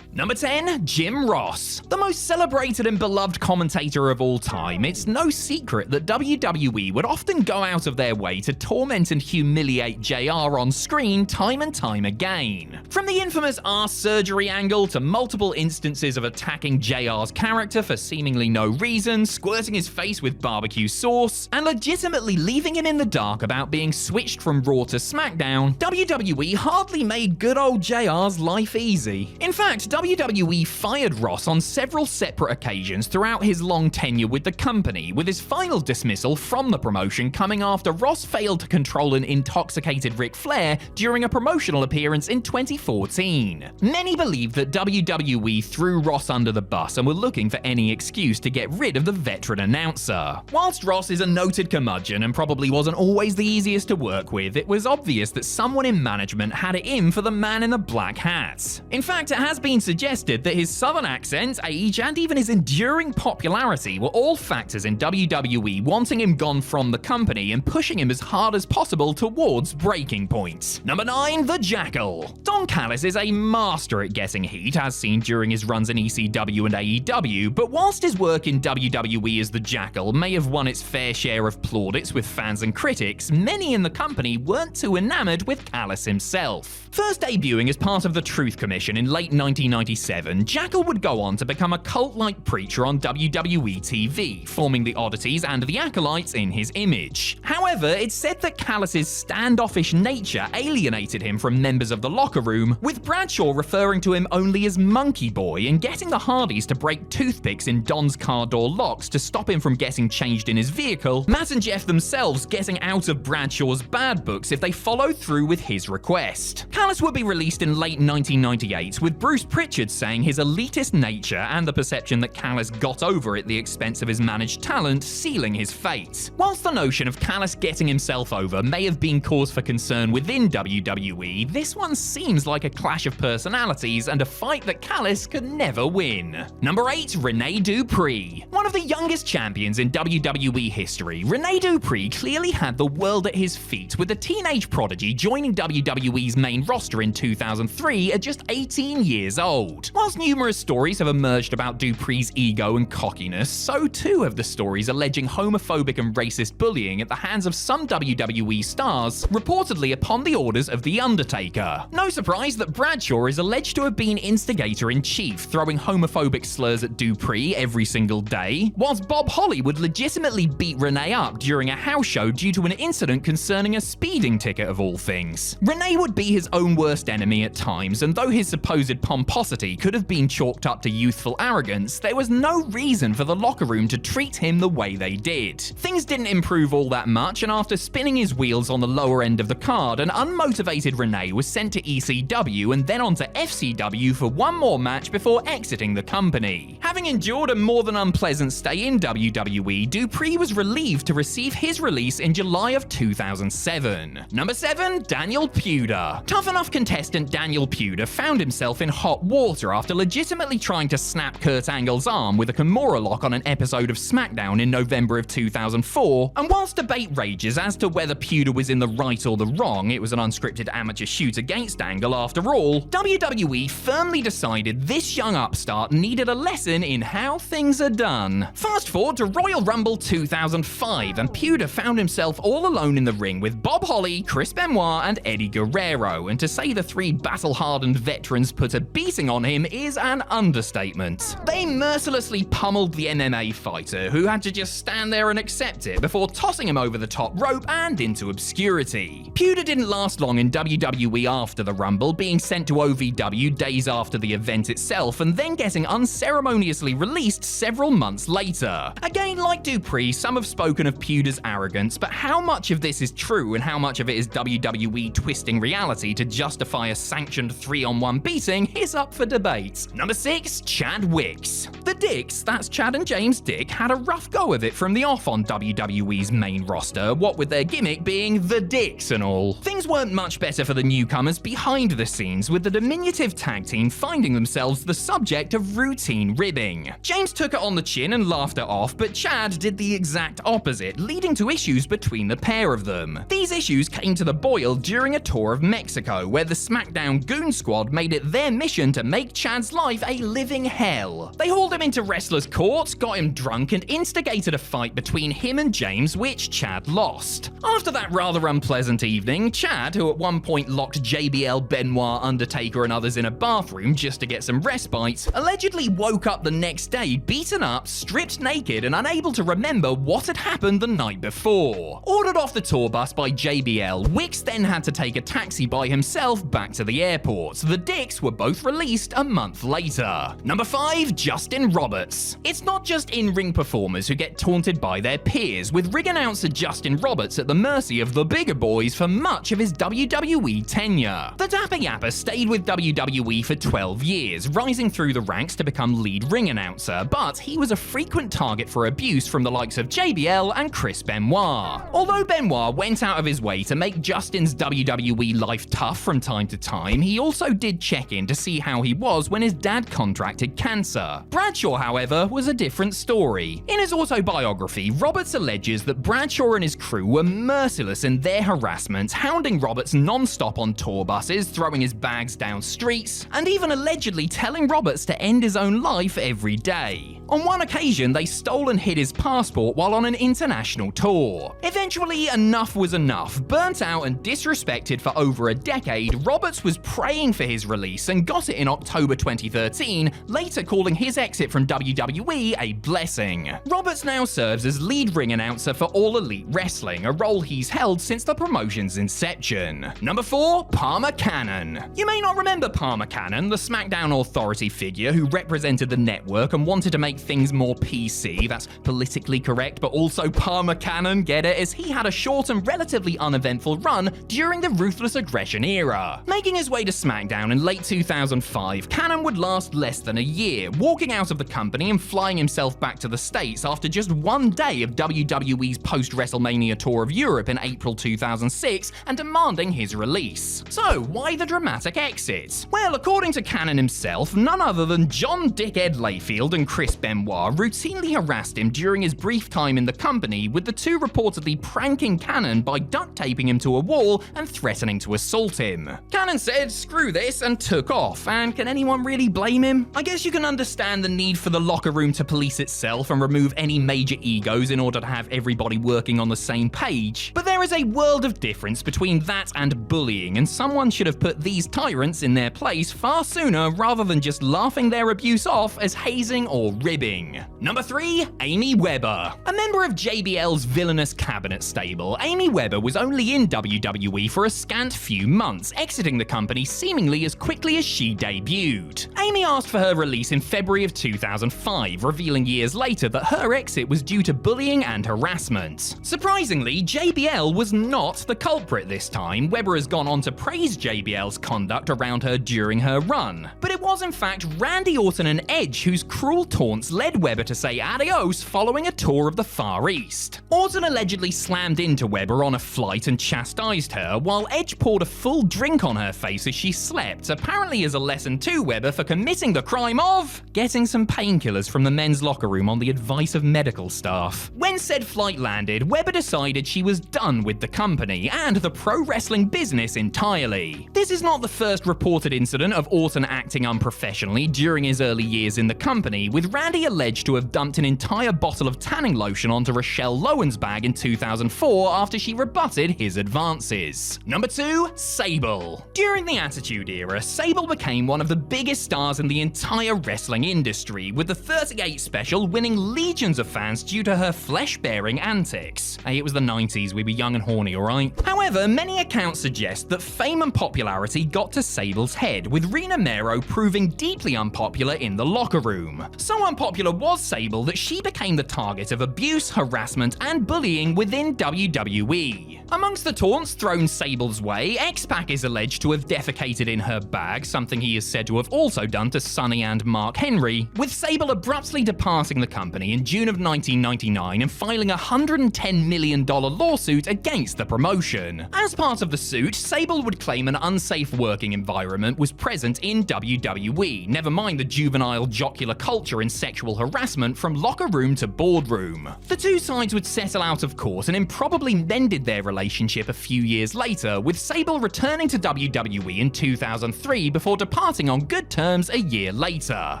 Number 10, Jim Ross. The most celebrated and beloved commentator of all time, it's no secret that WWE would often go out of their way to torment and humiliate JR on screen time and time again. From the infamous arse surgery angle to multiple instances of attacking JR's character for seemingly no reason, squirting his face with barbecue sauce, and legitimately leaving him in the dark about being switched from Raw to SmackDown, WWE hardly made good old JR's life easy. In fact, WWE fired Ross on several separate occasions throughout his long tenure with the company, with his final dismissal from the promotion coming after Ross failed to control an intoxicated Ric Flair during a promotional appearance in 2014. Many believe that WWE threw Ross under the bus and were looking for any excuse to get rid of the veteran announcer. Whilst Ross is a noted curmudgeon and probably wasn't always the easiest to work with, it was obvious that someone in management had it in for the man in the black hat. In fact, it has been suggested that his southern accent, age, and even his enduring popularity were all factors in WWE wanting him gone from the company and pushing him as hard as possible towards breaking point. Number 9, The Jackal. Don Callis is a master at getting heat, as seen during his runs in ECW and AEW, but whilst his work in WWE as The Jackal may have won its fair share of plaudits with fans and critics, many in the company weren't too enamored with Callis himself. First debuting as part of the Truth Commission in late 1997, Jackal would go on to become a cult-like preacher on WWE TV, forming the Oddities and the Acolytes in his image. However, it's said that Callis' standoffish nature alienated him from members of the locker room, with Bradshaw referring to him only as Monkey Boy and getting the Hardys to break toothpicks in Don's car door locks to stop him from getting changed in his vehicle, Matt and Jeff themselves getting out of Bradshaw's bad books if they followed through with his request. Callis would be released in late 1998, with Bruce Pritchard saying his elitist nature and the perception that Callis got over at the expense of his managed talent sealing his fate. Whilst the notion of Callis getting himself over may have been cause for concern within WWE, this one seems like a clash of personalities and a fight that Callis could never win. Number 8, Rene Dupree. One of the youngest champions in WWE history, Rene Dupree clearly had the world at his feet, with the teenage prodigy joining WWE's main roster in 2003 at just 18 years old. Whilst numerous stories have emerged about Dupree's ego and cockiness, so too have the stories alleging homophobic and racist bullying at the hands of some WWE stars, reportedly upon the orders of The Undertaker. No surprise that Bradshaw is alleged to have been instigator-in-chief, throwing homophobic slurs at Dupree every single day, whilst Bob Holly would legitimately beat Rene up during a house show due to an incident concerning a speeding ticket of all things. Rene would be his own worst enemy at times, and though his supposed pomposity could have been chalked up to youthful arrogance, there was no reason for the locker room to treat him the way they did. Things didn't improve all that much, and after spinning his wheels on the lower end of the card, an unmotivated Rene was sent to ECW and then on to FCW for one more match before exiting the company. Having endured a more than unpleasant stay in WWE, Dupree was relieved to receive his release in July of 2007. Number 7, Daniel Puder. Tough Enough contestant Daniel Puder found himself in hot water after legitimately trying to snap Kurt Angle's arm with a Kimura lock on an episode of SmackDown in November of 2004, and whilst debate rages as to whether Puder was in the right or the wrong, it was an unscripted amateur shoot against Angle after all, WWE firmly decided this young upstart needed a lesson in how things are done. Fast forward to Royal Rumble 2005, and Puder found himself all alone in the ring with Bob Holly, Chris Benoit, and Eddie Guerrero, and to say the three battle-hardened veterans put a beating on him is an understatement. They mercilessly pummeled the MMA fighter, who had to just stand there and accept it before tossing him over the top rope and into obscurity. Puder didn't last long in WWE after the Rumble, being sent to OVW days after the event itself and then getting unceremoniously mysteriously released several months later. Again, like Dupree, some have spoken of Pewter's arrogance, but how much of this is true and how much of it is WWE twisting reality to justify a sanctioned 3-on-1 beating is up for debate. Number 6, Chad Wicks. The Dicks, that's Chad and James Dick, had a rough go of it from the off on WWE's main roster, what with their gimmick being the Dicks and all. Things weren't much better for the newcomers behind the scenes, with the diminutive tag team finding themselves the subject of routine ribbing. James took it on the chin and laughed it off, but Chad did the exact opposite, leading to issues between the pair of them. These issues came to the boil during a tour of Mexico, where the SmackDown Goon Squad made it their mission to make Chad's life a living hell. They hauled him into wrestlers' courts, got him drunk, and instigated a fight between him and James, which Chad lost. After that rather unpleasant evening, Chad, who at one point locked JBL, Benoit, Undertaker, and others in a bathroom just to get some respite, allegedly woke up the next day beaten up, stripped naked, and unable to remember what had happened the night before. Ordered off the tour bus by JBL, Wicks then had to take a taxi by himself back to the airport. The Dicks were both released a month later. Number 5, Justin Roberts. It's not just in-ring performers who get taunted by their peers, with ring announcer Justin Roberts at the mercy of the bigger boys for much of his WWE tenure. The Dapper Yapper stayed with WWE for 12 years, rising through the ranks to become lead ring announcer, but he was a frequent target for abuse from the likes of JBL and Chris Benoit. Although Benoit went out of his way to make Justin's WWE life tough from time to time, he also did check in to see how he was when his dad contracted cancer. Bradshaw, however, was a different story. In his autobiography, Roberts alleges that Bradshaw and his crew were merciless in their harassment, hounding Roberts non-stop on tour buses, throwing his bags down streets, and even allegedly telling Roberts to end his own life every day. On one occasion, they stole and hid his passport while on an international tour. Eventually, enough was enough. Burnt out and disrespected for over a decade, Roberts was praying for his release and got it in October 2013, later calling his exit from WWE a blessing. Roberts now serves as lead ring announcer for All Elite Wrestling, a role he's held since the promotion's inception. Number 4, Palmer Cannon. You may not remember Palmer Cannon, the SmackDown authority figure who represented the network and wanted to make things more PC, that's politically correct, but also Palmer Cannon, get it, as he had a short and relatively uneventful run during the Ruthless Aggression era. Making his way to SmackDown in late 2005, Cannon would last less than a year, walking out of the company and flying himself back to the States after just one day of WWE's post-WrestleMania tour of Europe in April 2006 and demanding his release. So, why the dramatic exit? Well, according to Cannon himself, none other than John Dickhead Layfield and Chris Benoit routinely harassed him during his brief time in the company, with the two reportedly pranking Cannon by duct taping him to a wall and threatening to assault him. Cannon said, "Screw this," and took off, and can anyone really blame him? I guess you can understand the need for the locker room to police itself and remove any major egos in order to have everybody working on the same page, but there is a world of difference between that and bullying, and someone should have put these tyrants in their place far sooner rather than just laughing their abuse off as hazing or ribbing. Number 3, Amy Weber. A member of JBL's villainous cabinet stable, Amy Weber was only in WWE for a scant few months, exiting the company seemingly as quickly as she debuted. Amy asked for her release in February of 2005, revealing years later that her exit was due to bullying and harassment. Surprisingly, JBL was not the culprit this time. Weber has gone on to praise JBL's conduct around her during her run, but it was in fact Randy Orton and Edge whose cruel taunts led Weber to say adios following a tour of the Far East. Orton allegedly slammed into Weber on a flight and chastised her, while Edge poured a full drink on her face as she slept, apparently as a lesson to Weber for committing the crime of getting some painkillers from the men's locker room on the advice of medical staff. When said flight landed, Weber decided she was done with the company and the pro wrestling business entirely. This is not the first reported incident of Orton acting unprofessionally during his early years in the company, with Randy alleged to have dumped an entire bottle of tanning lotion onto Rochelle Lowen's bag in 2004 after she rebutted his advances. Number 2, Sable. During the Attitude Era, Sable became one of the biggest stars in the entire wrestling industry, with the 38 special winning legions of fans due to her flesh-bearing antics. Hey, it was the 90s, we were young and horny, alright? However, However, many accounts suggest that fame and popularity got to Sable's head, with Rena Mero proving deeply unpopular in the locker room. So unpopular was Sable that she became the target of abuse, harassment, and bullying within WWE. Amongst the taunts thrown Sable's way, X-Pac is alleged to have defecated in her bag, something he is said to have also done to Sonny and Mark Henry, with Sable abruptly departing the company in June of 1999 and filing a $110 million lawsuit against the promotion. As part of the suit, Sable would claim an unsafe working environment was present in WWE, never mind the juvenile jocular culture and sexual harassment from locker room to boardroom. The two sides would settle out of court and improbably mended their relationship a few years later, with Sable returning to WWE in 2003 before departing on good terms a year later.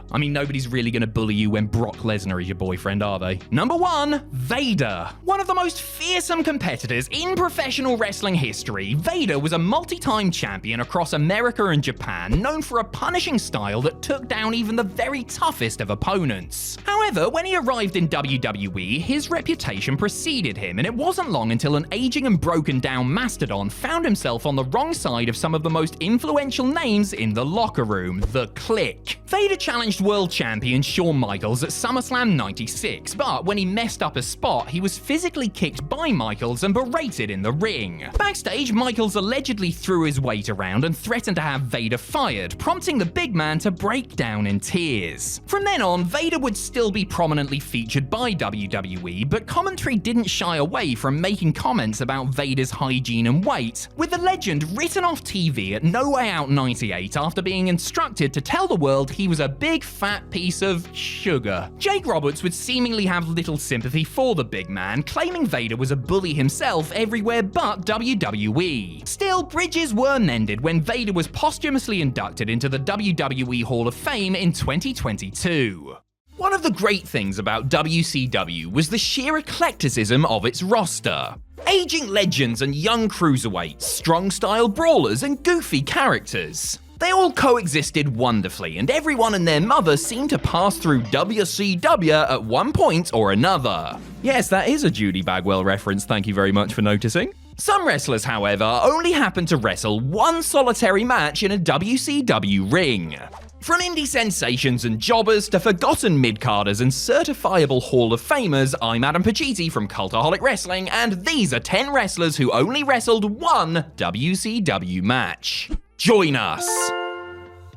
I mean, nobody's really going to bully you when Brock Lesnar is your boyfriend, are they? Number 1. Vader. One of the most fearsome competitors in professional wrestling history, Vader was a multi-time champion across America and Japan, known for a punishing style that took down even the very toughest of opponents. However, when he arrived in WWE, his reputation preceded him, and it wasn't long until an aging and broken down mastodon found himself on the wrong side of some of the most influential names in the locker room, the Clique. Vader challenged world champion Shawn Michaels at SummerSlam 96, but when he messed up a spot, he was physically kicked by Michaels and berated in the ring. Backstage, Michaels allegedly threw his weight around and threatened to have Vader fired, prompting the big man to break down in tears. From then on, Vader would still be prominently featured by WWE, but commentary didn't shy away from making comments about Vader's hygiene and weight, with the legend written off TV at No Way Out 98 after being instructed to tell the world he was a big fat piece of sugar. Jake Roberts would seemingly have little sympathy for the big man, claiming Vader was a bully himself everywhere but WWE. Still, bridges were mended when Vader was posthumously inducted into the WWE Hall of Fame in 2022. One of the great things about WCW was the sheer eclecticism of its roster. Aging legends and young cruiserweights, strong-style brawlers and goofy characters. They all coexisted wonderfully, and everyone and their mother seemed to pass through WCW at one point or another. Yes, that is a Judy Bagwell reference, thank you very much for noticing. Some wrestlers, however, only happened to wrestle one solitary match in a WCW ring. From indie sensations and jobbers to forgotten mid-carders and certifiable Hall of Famers, I'm Adam Pacitti from Cultaholic Wrestling, and these are 10 wrestlers who only wrestled one WCW match. Join us!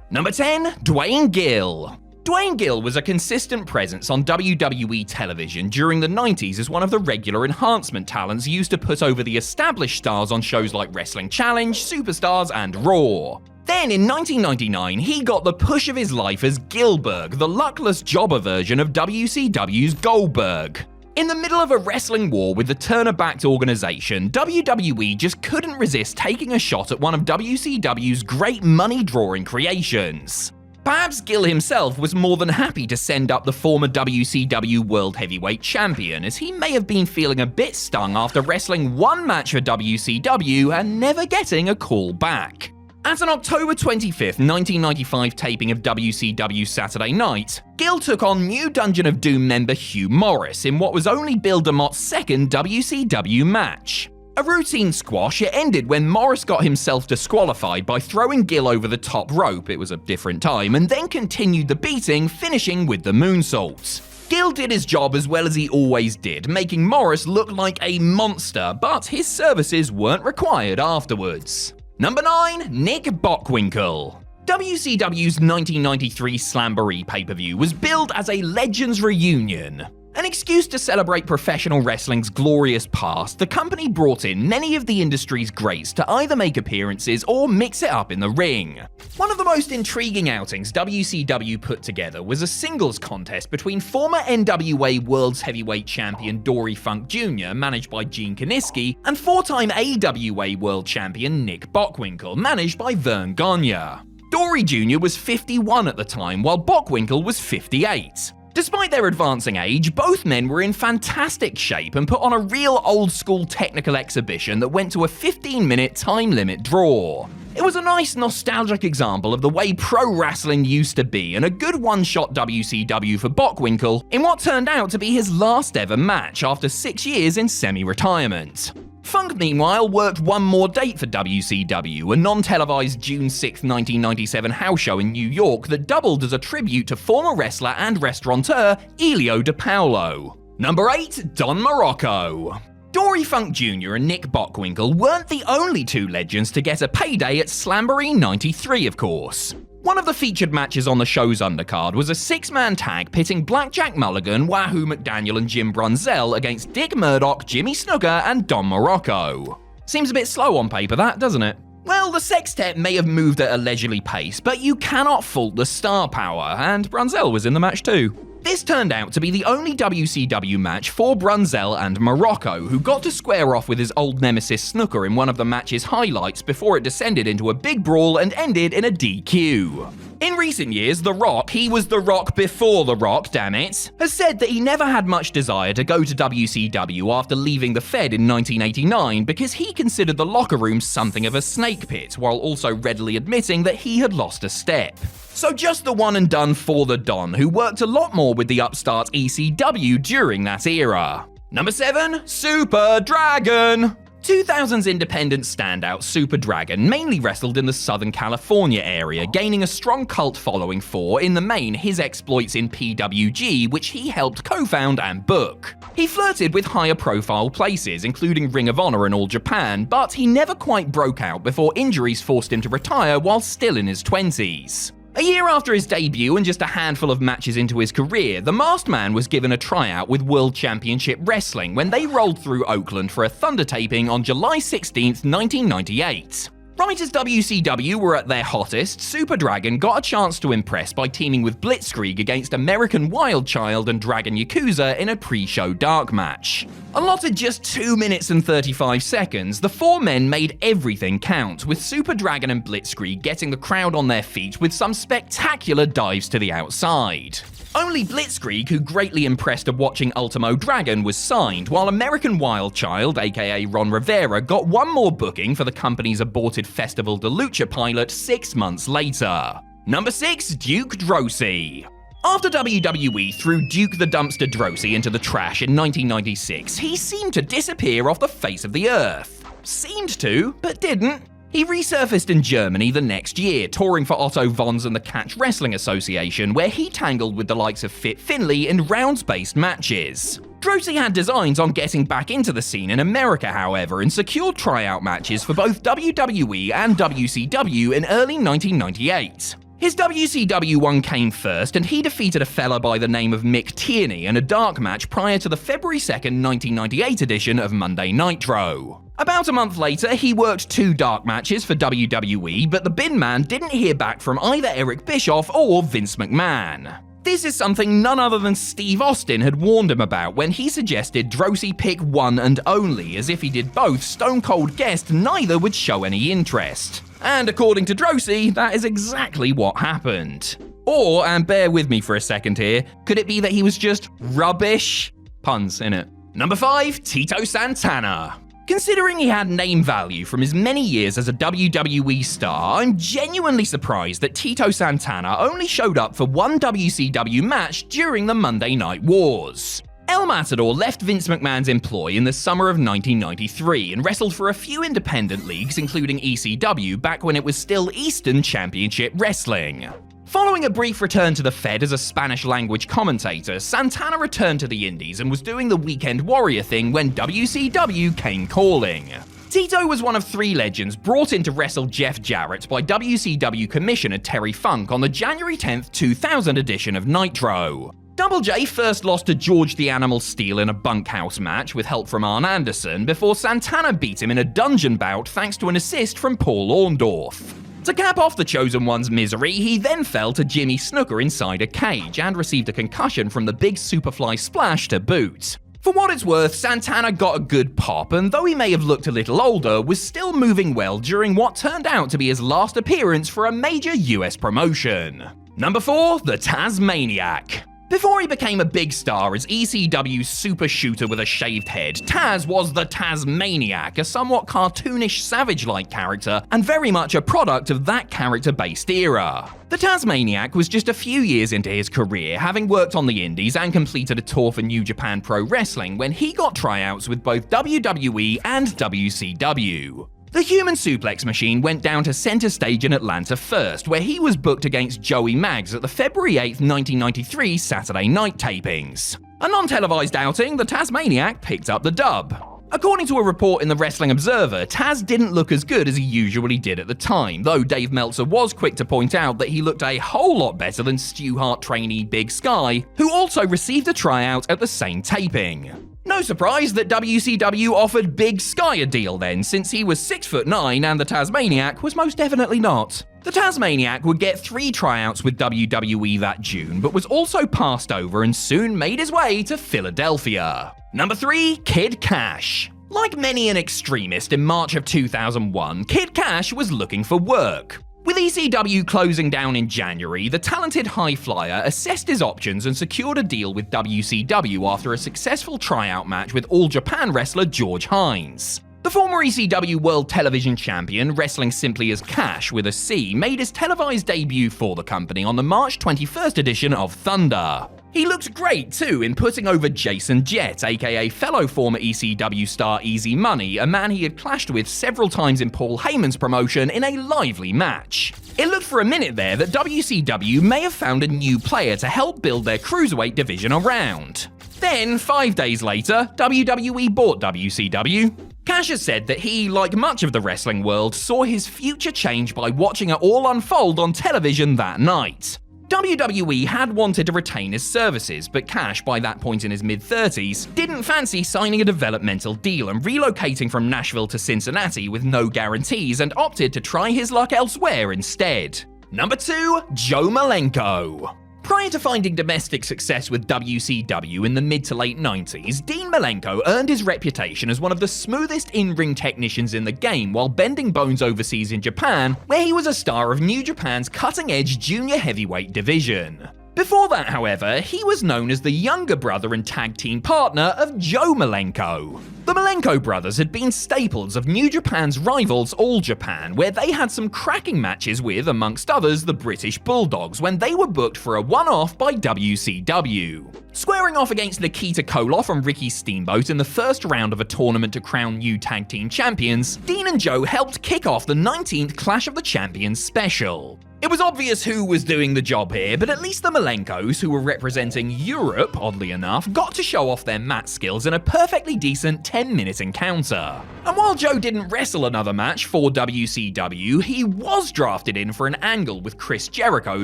Number 10, Dwayne Gill. Dwayne Gill was a consistent presence on WWE television during the 90s as one of the regular enhancement talents used to put over the established stars on shows like Wrestling Challenge, Superstars, and Raw. Then in 1999, he got the push of his life as Gillberg, the luckless jobber version of WCW's Goldberg. In the middle of a wrestling war with the Turner-backed organization, WWE just couldn't resist taking a shot at one of WCW's great money-drawing creations. Perhaps Gill himself was more than happy to send up the former WCW World Heavyweight Champion, as he may have been feeling a bit stung after wrestling one match for WCW and never getting a call back. At an October 25th, 1995 taping of WCW Saturday Night, Gill took on new Dungeon of Doom member Hugh Morris in what was only Bill DeMott's second WCW match. A routine squash, it ended when Morris got himself disqualified by throwing Gill over the top rope, it was a different time, and then continued the beating, finishing with the moonsault. Gill did his job as well as he always did, making Morris look like a monster, but his services weren't required afterwards. Number 9, Nick Bockwinkel. WCW's 1993 Slamboree pay-per-view was billed as a Legends Reunion. An excuse to celebrate professional wrestling's glorious past, the company brought in many of the industry's greats to either make appearances or mix it up in the ring. One of the most intriguing outings WCW put together was a singles contest between former NWA World's Heavyweight Champion Dory Funk Jr., managed by Gene Kiniski, and four-time AWA World Champion Nick Bockwinkel, managed by Vern Gagne. Dory Jr. was 51 at the time, while Bockwinkel was 58. Despite their advancing age, both men were in fantastic shape and put on a real old-school technical exhibition that went to a 15-minute time-limit draw. It was a nice nostalgic example of the way pro wrestling used to be, and a good one-shot WCW for Bockwinkel in what turned out to be his last ever match after 6 years in semi-retirement. Funk, meanwhile, worked one more date for WCW, a non-televised June 6, 1997 house show in New York that doubled as a tribute to former wrestler and restaurateur Elio DePaulo. Number 8. Don Morocco. Dory Funk Jr. and Nick Bockwinkel weren't the only two legends to get a payday at Slamboree 93, of course. One of the featured matches on the show's undercard was a six-man tag pitting Blackjack Mulligan, Wahoo McDaniel and Jim Brunzell against Dick Murdoch, Jimmy Snuka and Don Morocco. Seems a bit slow on paper, that, doesn't it? Well, the sextet may have moved at a leisurely pace, but you cannot fault the star power, and Brunzell was in the match too. This turned out to be the only WCW match for Brunzell and Morocco, who got to square off with his old nemesis Snuka in one of the match's highlights before it descended into a big brawl and ended in a DQ. In recent years, The Rock, he was The Rock before The Rock, damn it, has said that he never had much desire to go to WCW after leaving the Fed in 1989 because he considered the locker room something of a snake pit, while also readily admitting that he had lost a step. So just the one and done for the Don, who worked a lot more with the upstart ECW during that era. Number 7. Super Dragon. 2000's independent standout Super Dragon mainly wrestled in the Southern California area, gaining a strong cult following for, in the main, his exploits in PWG, which he helped co-found and book. He flirted with higher profile places, including Ring of Honor and All Japan, but he never quite broke out before injuries forced him to retire while still in his 20s. A year after his debut and just a handful of matches into his career, the Masked Man was given a tryout with World Championship Wrestling when they rolled through Oakland for a Thunder taping on July 16, 1998. Right as WCW were at their hottest, Super Dragon got a chance to impress by teaming with Blitzkrieg against American Wildchild and Dragon Yakuza in a pre-show dark match. Allotted just 2 minutes and 35 seconds, the four men made everything count, with Super Dragon and Blitzkrieg getting the crowd on their feet with some spectacular dives to the outside. Only Blitzkrieg, who greatly impressed at watching Ultimo Dragon, was signed, while American Wildchild, aka Ron Rivera, got one more booking for the company's aborted Festival de Lucha pilot 6 months later. Number 6. Duke Droese. After WWE threw Duke the Dumpster Droese into the trash in 1996, he seemed to disappear off the face of the earth. Seemed to, but didn't. He resurfaced in Germany the next year, touring for Otto Vons and the Catch Wrestling Association, where he tangled with the likes of Fit Finlay in rounds-based matches. Droese had designs on getting back into the scene in America, however, and secured tryout matches for both WWE and WCW in early 1998. His WCW one came first, and he defeated a fella by the name of Mick Tierney in a dark match prior to the February 2nd, 1998 edition of Monday Nitro. About a month later, he worked 2 dark matches for WWE, but the bin man didn't hear back from either Eric Bischoff or Vince McMahon. This is something none other than Steve Austin had warned him about when he suggested Droese pick one and only, as if he did both Stone Cold guessed neither would show any interest. And according to Droese, that is exactly what happened. Or, and bear with me for a second here, could it be that he was just rubbish? Puns, innit? Number 5. Tito Santana. Considering he had name value from his many years as a WWE star, I'm genuinely surprised that Tito Santana only showed up for one WCW match during the Monday Night Wars. El Matador left Vince McMahon's employ in the summer of 1993 and wrestled for a few independent leagues, including ECW, back when it was still Eastern Championship Wrestling. Following a brief return to the Fed as a Spanish-language commentator, Santana returned to the Indies and was doing the Weekend Warrior thing when WCW came calling. Tito was one of 3 legends brought in to wrestle Jeff Jarrett by WCW Commissioner Terry Funk on the January 10th, 2000 edition of Nitro. Double J first lost to George the Animal Steele in a bunkhouse match with help from Arn Anderson before Santana beat him in a dungeon bout thanks to an assist from Paul Orndorff. To cap off the Chosen One's misery, he then fell to Jimmy Snuka inside a cage and received a concussion from the big Superfly splash to boot. For what it's worth, Santana got a good pop, and though he may have looked a little older, was still moving well during what turned out to be his last appearance for a major US promotion. Number 4. The Tasmaniac. Before he became a big star as ECW's super shooter with a shaved head, Taz was the Tasmaniac, a somewhat cartoonish savage-like character and very much a product of that character-based era. The Tasmaniac was just a few years into his career, having worked on the indies and completed a tour for New Japan Pro Wrestling when he got tryouts with both WWE and WCW. The Human Suplex Machine went down to center stage in Atlanta first, where he was booked against Joey Maggs at the February 8, 1993 Saturday night tapings. A non-televised outing, the Tasmaniac picked up the dub. According to a report in the Wrestling Observer, Taz didn't look as good as he usually did at the time, though Dave Meltzer was quick to point out that he looked a whole lot better than Stu Hart trainee Big Sky, who also received a tryout at the same taping. No surprise that WCW offered Big Sky a deal then, since he was 6'9" and the Tasmaniac was most definitely not. The Tasmaniac would get 3 tryouts with WWE that June, but was also passed over and soon made his way to Philadelphia. Number 3, Kid Cash. Like many an extremist in March of 2001, Kid Cash was looking for work. With ECW closing down in January, the talented high flyer assessed his options and secured a deal with WCW after a successful tryout match with All Japan wrestler George Hines. The former ECW World Television Champion, wrestling simply as Cash with a C, made his televised debut for the company on the March 21st edition of Thunder. He looked great too in putting over Jason Jett, aka fellow former ECW star Easy Money, a man he had clashed with several times in Paul Heyman's promotion in a lively match. It looked for a minute there that WCW may have found a new player to help build their cruiserweight division around. Then, 5 days later, WWE bought WCW. Cash has said that he, like much of the wrestling world, saw his future change by watching it all unfold on television that night. WWE had wanted to retain his services, but Cash, by that point in his mid-30s, didn't fancy signing a developmental deal and relocating from Nashville to Cincinnati with no guarantees and opted to try his luck elsewhere instead. Number 2, Joe Malenko. Prior to finding domestic success with WCW in the mid to late 90s, Dean Malenko earned his reputation as one of the smoothest in-ring technicians in the game while bending bones overseas in Japan, where he was a star of New Japan's cutting-edge junior heavyweight division. Before that, however, he was known as the younger brother and tag team partner of Joe Malenko. The Malenko brothers had been staples of New Japan's rivals All Japan, where they had some cracking matches with, amongst others, the British Bulldogs when they were booked for a one-off by WCW. Squaring off against Nikita Koloff and Ricky Steamboat in the first round of a tournament to crown new tag team champions, Dean and Joe helped kick off the 19th Clash of the Champions special. It was obvious who was doing the job here, but at least the Malenkos, who were representing Europe, oddly enough, got to show off their mat skills in a perfectly decent 10-minute encounter. And while Joe didn't wrestle another match for WCW, he was drafted in for an angle with Chris Jericho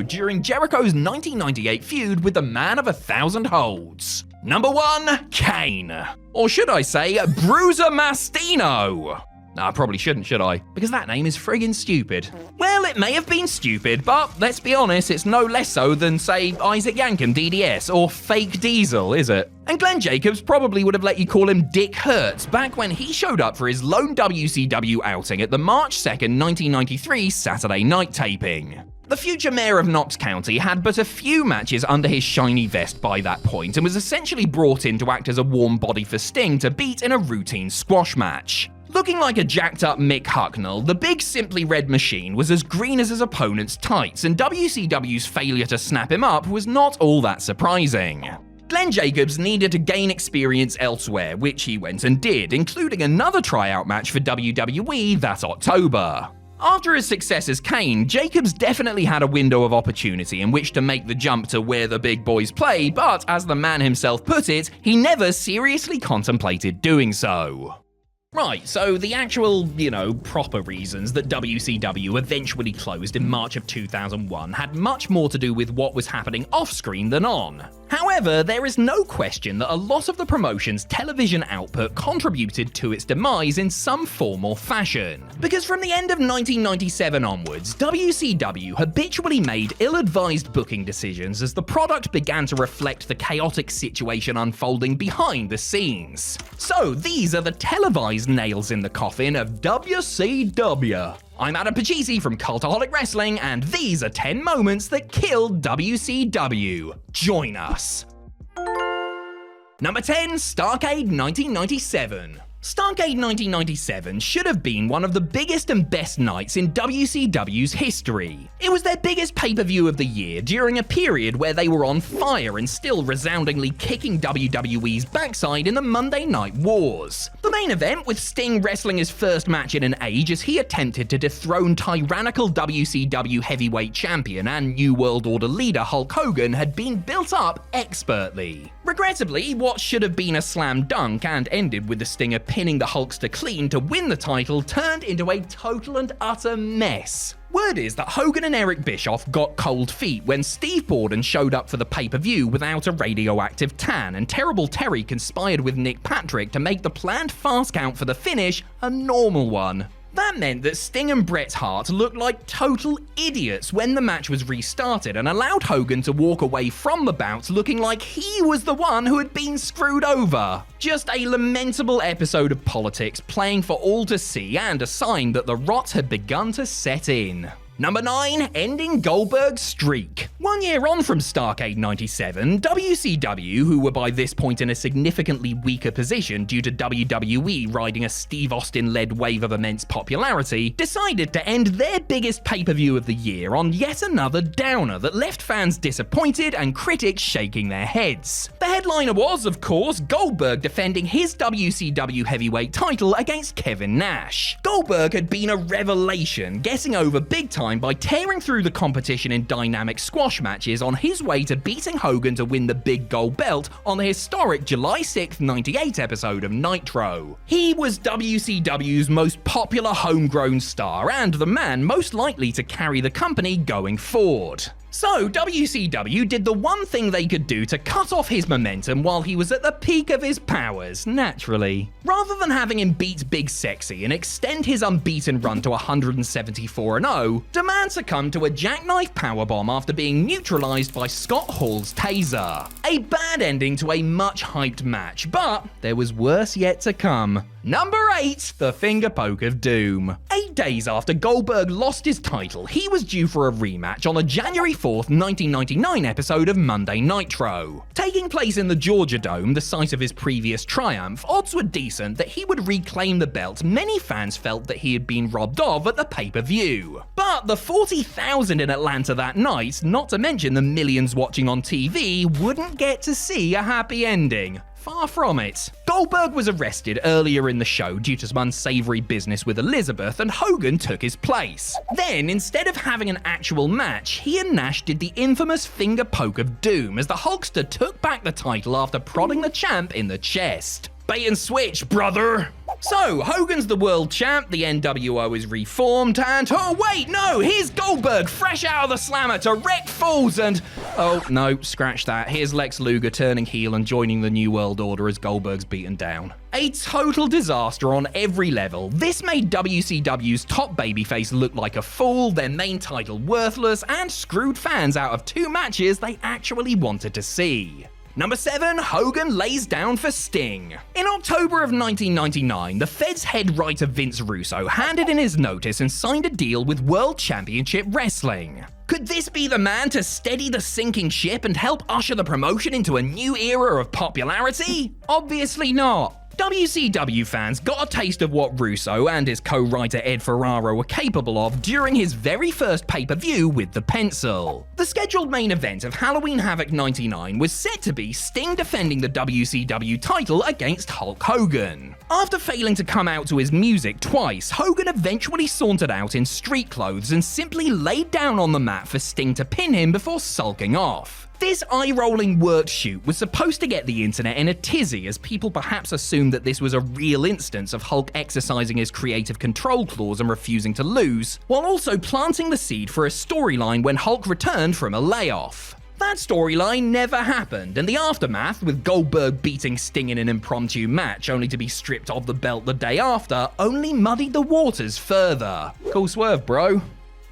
during Jericho's 1998 feud with the Man of 1,000 Holds. Number 1, Kane. Or should I say, Bruiser Mastino. No, I probably shouldn't, should I? Because that name is friggin' stupid. Well, it may have been stupid, but let's be honest, it's no less so than, say, Isaac Yankem DDS or Fake Diesel, is it? And Glenn Jacobs probably would have let you call him Dick Hertz back when he showed up for his lone WCW outing at the March 2nd, 1993 Saturday night taping. The future mayor of Knox County had but a few matches under his shiny vest by that point and was essentially brought in to act as a warm body for Sting to beat in a routine squash match. Looking like a jacked-up Mick Hucknall, the big Simply Red Machine was as green as his opponent's tights, and WCW's failure to snap him up was not all that surprising. Glenn Jacobs needed to gain experience elsewhere, which he went and did, including another tryout match for WWE that October. After his success as Kane, Jacobs definitely had a window of opportunity in which to make the jump to where the big boys play, but as the man himself put it, he never seriously contemplated doing so. Right, so the actual, proper reasons that WCW eventually closed in March of 2001 had much more to do with what was happening off-screen than on. However, there is no question that a lot of the promotion's television output contributed to its demise in some form or fashion. Because from the end of 1997 onwards, WCW habitually made ill-advised booking decisions as the product began to reflect the chaotic situation unfolding behind the scenes. So these are the televised rise nails in the coffin of WCW. I'm Adam Pachisi from Cultaholic Wrestling, and these are 10 moments that killed WCW. Join us. Number 10, Starrcade 1997. Starrcade 1997 should have been one of the biggest and best nights in WCW's history. It was their biggest pay-per-view of the year during a period where they were on fire and still resoundingly kicking WWE's backside in the Monday Night Wars. The main event, with Sting wrestling his first match in an age as he attempted to dethrone tyrannical WCW heavyweight champion and New World Order leader Hulk Hogan, had been built up expertly. Regrettably, what should have been a slam dunk and ended with the Stinger pinning the Hulkster clean to win the title turned into a total and utter mess. Word is that Hogan and Eric Bischoff got cold feet when Steve Borden showed up for the pay-per-view without a radioactive tan, and Terrible Terry conspired with Nick Patrick to make the planned fast count for the finish a normal one. That meant that Sting and Bret Hart looked like total idiots when the match was restarted and allowed Hogan to walk away from the bout looking like he was the one who had been screwed over. Just a lamentable episode of politics playing for all to see, and a sign that the rot had begun to set in. Number 9, ending Goldberg's streak. 1 year on from Starrcade 97, WCW, who were by this point in a significantly weaker position due to WWE riding a Steve Austin-led wave of immense popularity, decided to end their biggest pay-per-view of the year on yet another downer that left fans disappointed and critics shaking their heads. The headliner was, of course, Goldberg defending his WCW heavyweight title against Kevin Nash. Goldberg had been a revelation, getting over big time by tearing through the competition in dynamic squash matches on his way to beating Hogan to win the big gold belt on the historic July 6th, 98 episode of Nitro. He was WCW's most popular homegrown star and the man most likely to carry the company going forward. So, WCW did the one thing they could do to cut off his momentum while he was at the peak of his powers, naturally. Rather than having him beat Big Sexy and extend his unbeaten run to 174-0, the man succumbed to a jackknife powerbomb after being neutralized by Scott Hall's taser. A bad ending to a much-hyped match, but there was worse yet to come. Number 8, the finger poke of doom. 8 days after Goldberg lost his title, he was due for a rematch on the January 4th, 1999 episode of Monday Nitro. Taking place in the Georgia Dome, the site of his previous triumph, odds were decent that he would reclaim the belt many fans felt that he had been robbed of at the pay-per-view. But the 40,000 in Atlanta that night, not to mention the millions watching on TV, wouldn't get to see a happy ending. Far from it. Goldberg was arrested earlier in the show due to some unsavory business with Elizabeth, and Hogan took his place. Then, instead of having an actual match, he and Nash did the infamous finger poke of doom as the Hulkster took back the title after prodding the champ in the chest. Bait and switch, brother! So, Hogan's the world champ, the NWO is reformed, and oh wait, no, here's Goldberg fresh out of the slammer to wreck fools and... Oh, no, scratch that. Here's Lex Luger turning heel and joining the New World Order as Goldberg's beaten down. A total disaster on every level. This made WCW's top babyface look like a fool, their main title worthless, and screwed fans out of 2 matches they actually wanted to see. Number 7, Hogan lays down for Sting. In October of 1999, the Fed's head writer Vince Russo handed in his notice and signed a deal with World Championship Wrestling. Could this be the man to steady the sinking ship and help usher the promotion into a new era of popularity? Obviously not. WCW fans got a taste of what Russo and his co-writer Ed Ferraro were capable of during his very first pay-per-view with the pencil. The scheduled main event of Halloween Havoc 99 was set to be Sting defending the WCW title against Hulk Hogan. After failing to come out to his music twice, Hogan eventually sauntered out in street clothes and simply laid down on the mat for Sting to pin him before sulking off. This eye-rolling work shoot was supposed to get the internet in a tizzy, as people perhaps assumed that this was a real instance of Hulk exercising his creative control clause and refusing to lose, while also planting the seed for a storyline when Hulk returned from a layoff. That storyline never happened, and the aftermath, with Goldberg beating Sting in an impromptu match only to be stripped of the belt the day after, only muddied the waters further. Cool swerve, bro.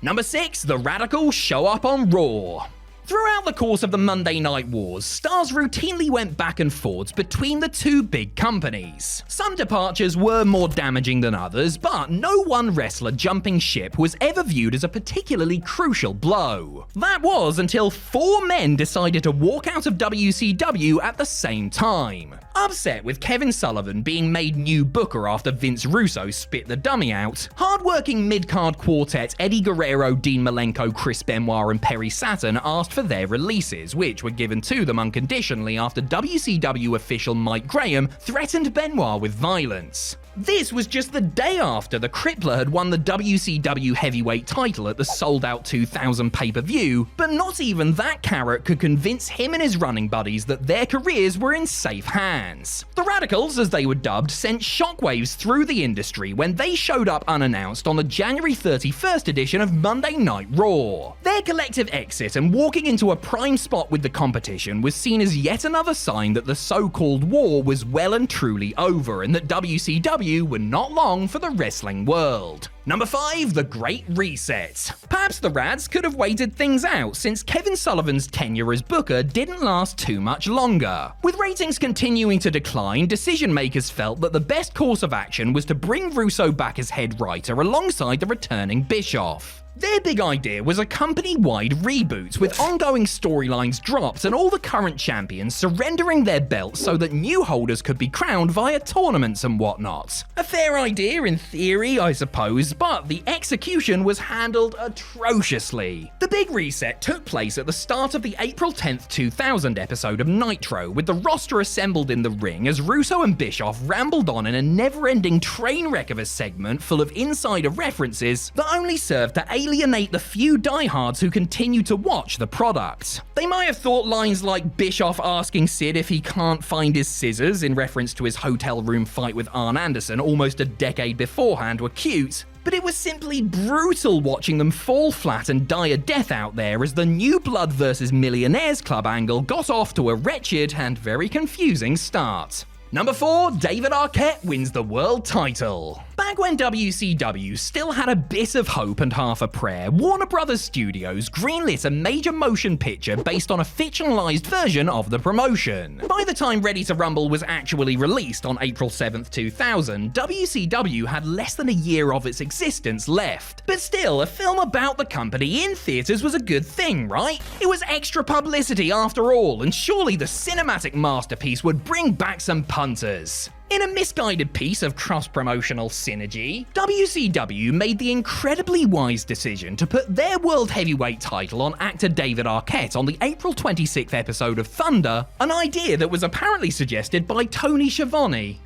Number 6, the Radicals show up on Raw. Throughout the course of the Monday Night Wars, stars routinely went back and forth between the two big companies. Some departures were more damaging than others, but no one wrestler jumping ship was ever viewed as a particularly crucial blow. That was until 4 men decided to walk out of WCW at the same time. Upset with Kevin Sullivan being made new booker after Vince Russo spit the dummy out, hard-working mid-card quartet Eddie Guerrero, Dean Malenko, Chris Benoit, and Perry Saturn asked for their releases, which were given to them unconditionally after WCW official Mike Graham threatened Benoit with violence. This was just the day after the Crippler had won the WCW heavyweight title at the sold-out 2000 pay-per-view, but not even that carrot could convince him and his running buddies that their careers were in safe hands. The Radicals, as they were dubbed, sent shockwaves through the industry when they showed up unannounced on the January 31st edition of Monday Night Raw. Their collective exit and walking into a prime spot with the competition was seen as yet another sign that the so-called war was well and truly over and that WCW were not long for the wrestling world. Number 5, The Great Reset. Perhaps the Rads could have waited things out since Kevin Sullivan's tenure as booker didn't last too much longer. With ratings continuing to decline, decision makers felt that the best course of action was to bring Russo back as head writer alongside the returning Bischoff. Their big idea was a company-wide reboot with ongoing storylines dropped and all the current champions surrendering their belts so that new holders could be crowned via tournaments and whatnot. A fair idea in theory, I suppose, but the execution was handled atrociously. The big reset took place at the start of the April 10th, 2000 episode of Nitro, with the roster assembled in the ring as Russo and Bischoff rambled on in a never-ending train wreck of a segment full of insider references that only served to alienate the few diehards who continue to watch the product. They might have thought lines like Bischoff asking Sid if he can't find his scissors in reference to his hotel room fight with Arn Anderson almost a decade beforehand were cute, but it was simply brutal watching them fall flat and die a death out there as the New Blood vs. Millionaires Club angle got off to a wretched and very confusing start. Number 4, David Arquette wins the world title. Back when WCW still had a bit of hope and half a prayer, Warner Brothers Studios greenlit a major motion picture based on a fictionalized version of the promotion. By the time Ready to Rumble was actually released on April 7th, 2000, WCW had less than a year of its existence left. But still, a film about the company in theaters was a good thing, right? It was extra publicity after all, and surely the cinematic masterpiece would bring back some punters. In a misguided piece of cross-promotional synergy, WCW made the incredibly wise decision to put their World Heavyweight title on actor David Arquette on the April 26th episode of Thunder, an idea that was apparently suggested by Tony Schiavone.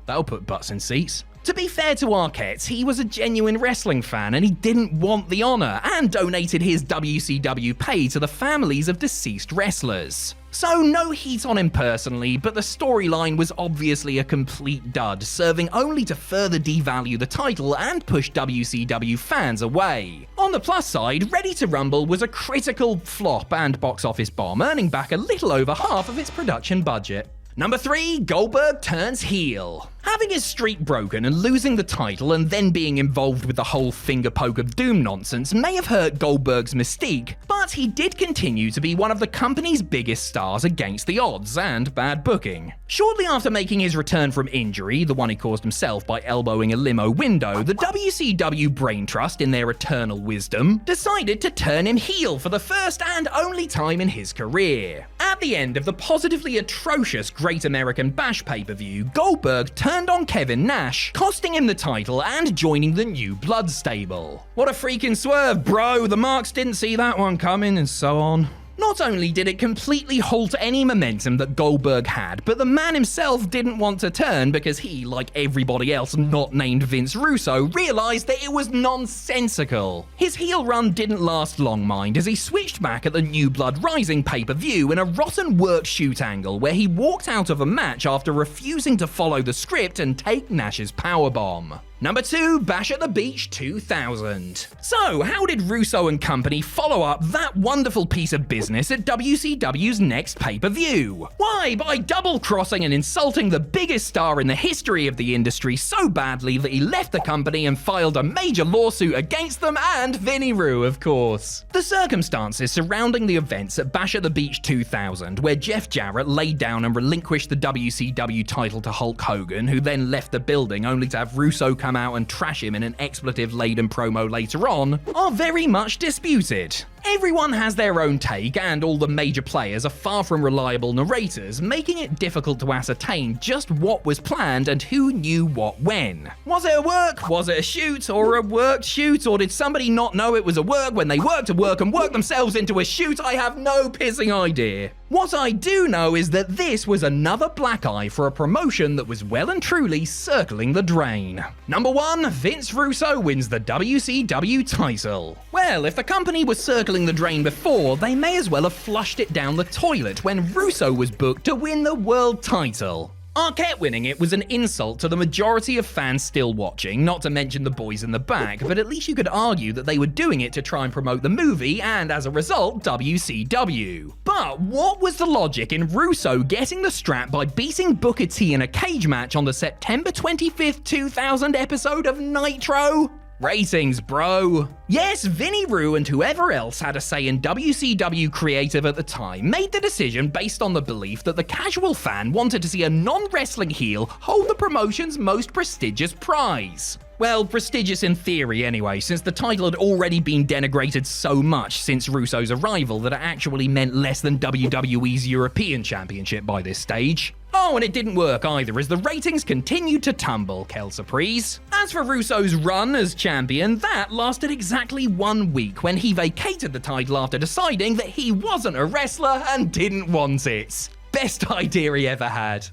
That'll put butts in seats. To be fair to Arquette, he was a genuine wrestling fan and he didn't want the honor, and donated his WCW pay to the families of deceased wrestlers. So no heat on him personally, but the storyline was obviously a complete dud, serving only to further devalue the title and push WCW fans away. On the plus side, Ready to Rumble was a critical flop and box office bomb, earning back a little over half of its production budget. Number 3, Goldberg turns heel. Having his streak broken and losing the title and then being involved with the whole finger poke of doom nonsense may have hurt Goldberg's mystique, but he did continue to be one of the company's biggest stars against the odds and bad booking. Shortly after making his return from injury, the one he caused himself by elbowing a limo window, the WCW Brain Trust, in their eternal wisdom, decided to turn him heel for the first and only time in his career. At the end of the positively atrocious Great American Bash pay-per-view, Goldberg turned on Kevin Nash, costing him the title and joining the New Blood stable. What a freaking swerve, bro! The marks didn't see that one coming, and so on. Not only did it completely halt any momentum that Goldberg had, but the man himself didn't want to turn because he, like everybody else not named Vince Russo, realized that it was nonsensical. His heel run didn't last long, mind, as he switched back at the New Blood Rising pay-per-view in a rotten work shoot angle where he walked out of a match after refusing to follow the script and take Nash's powerbomb. Number 2, Bash at the Beach 2000. So, how did Russo and company follow up that wonderful piece of business at WCW's next pay-per-view? Why, by double-crossing and insulting the biggest star in the history of the industry so badly that he left the company and filed a major lawsuit against them and Vinnie Rue, of course. The circumstances surrounding the events at Bash at the Beach 2000, where Jeff Jarrett laid down and relinquished the WCW title to Hulk Hogan, who then left the building only to have Russo come out and trash him in an expletive-laden promo later on, are very much disputed. Everyone has their own take, and all the major players are far from reliable narrators, making it difficult to ascertain just what was planned and who knew what when. Was it a work? Was it a shoot? Or a worked shoot? Or did somebody not know it was a work when they worked a work and worked themselves into a shoot? I have no pissing idea. What I do know is that this was another black eye for a promotion that was well and truly circling the drain. Number 1, Vince Russo wins the WCW title. Well, if the company was circling the drain before, they may as well have flushed it down the toilet when Russo was booked to win the world title. Arquette winning it was an insult to the majority of fans still watching, not to mention the boys in the back, but at least you could argue that they were doing it to try and promote the movie and, as a result, WCW. But what was the logic in Russo getting the strap by beating Booker T in a cage match on the September 25th, 2000 episode of Nitro? Ratings, bro. Yes, Vinnie Rue and whoever else had a say in WCW creative at the time made the decision based on the belief that the casual fan wanted to see a non-wrestling heel hold the promotion's most prestigious prize. Well, prestigious in theory anyway, since the title had already been denigrated so much since Russo's arrival that it actually meant less than WWE's European Championship by this stage. Oh, and it didn't work either, as the ratings continued to tumble, quelle surprise. As for Russo's run as champion, that lasted exactly 1 week when he vacated the title after deciding that he wasn't a wrestler and didn't want it. Best idea he ever had.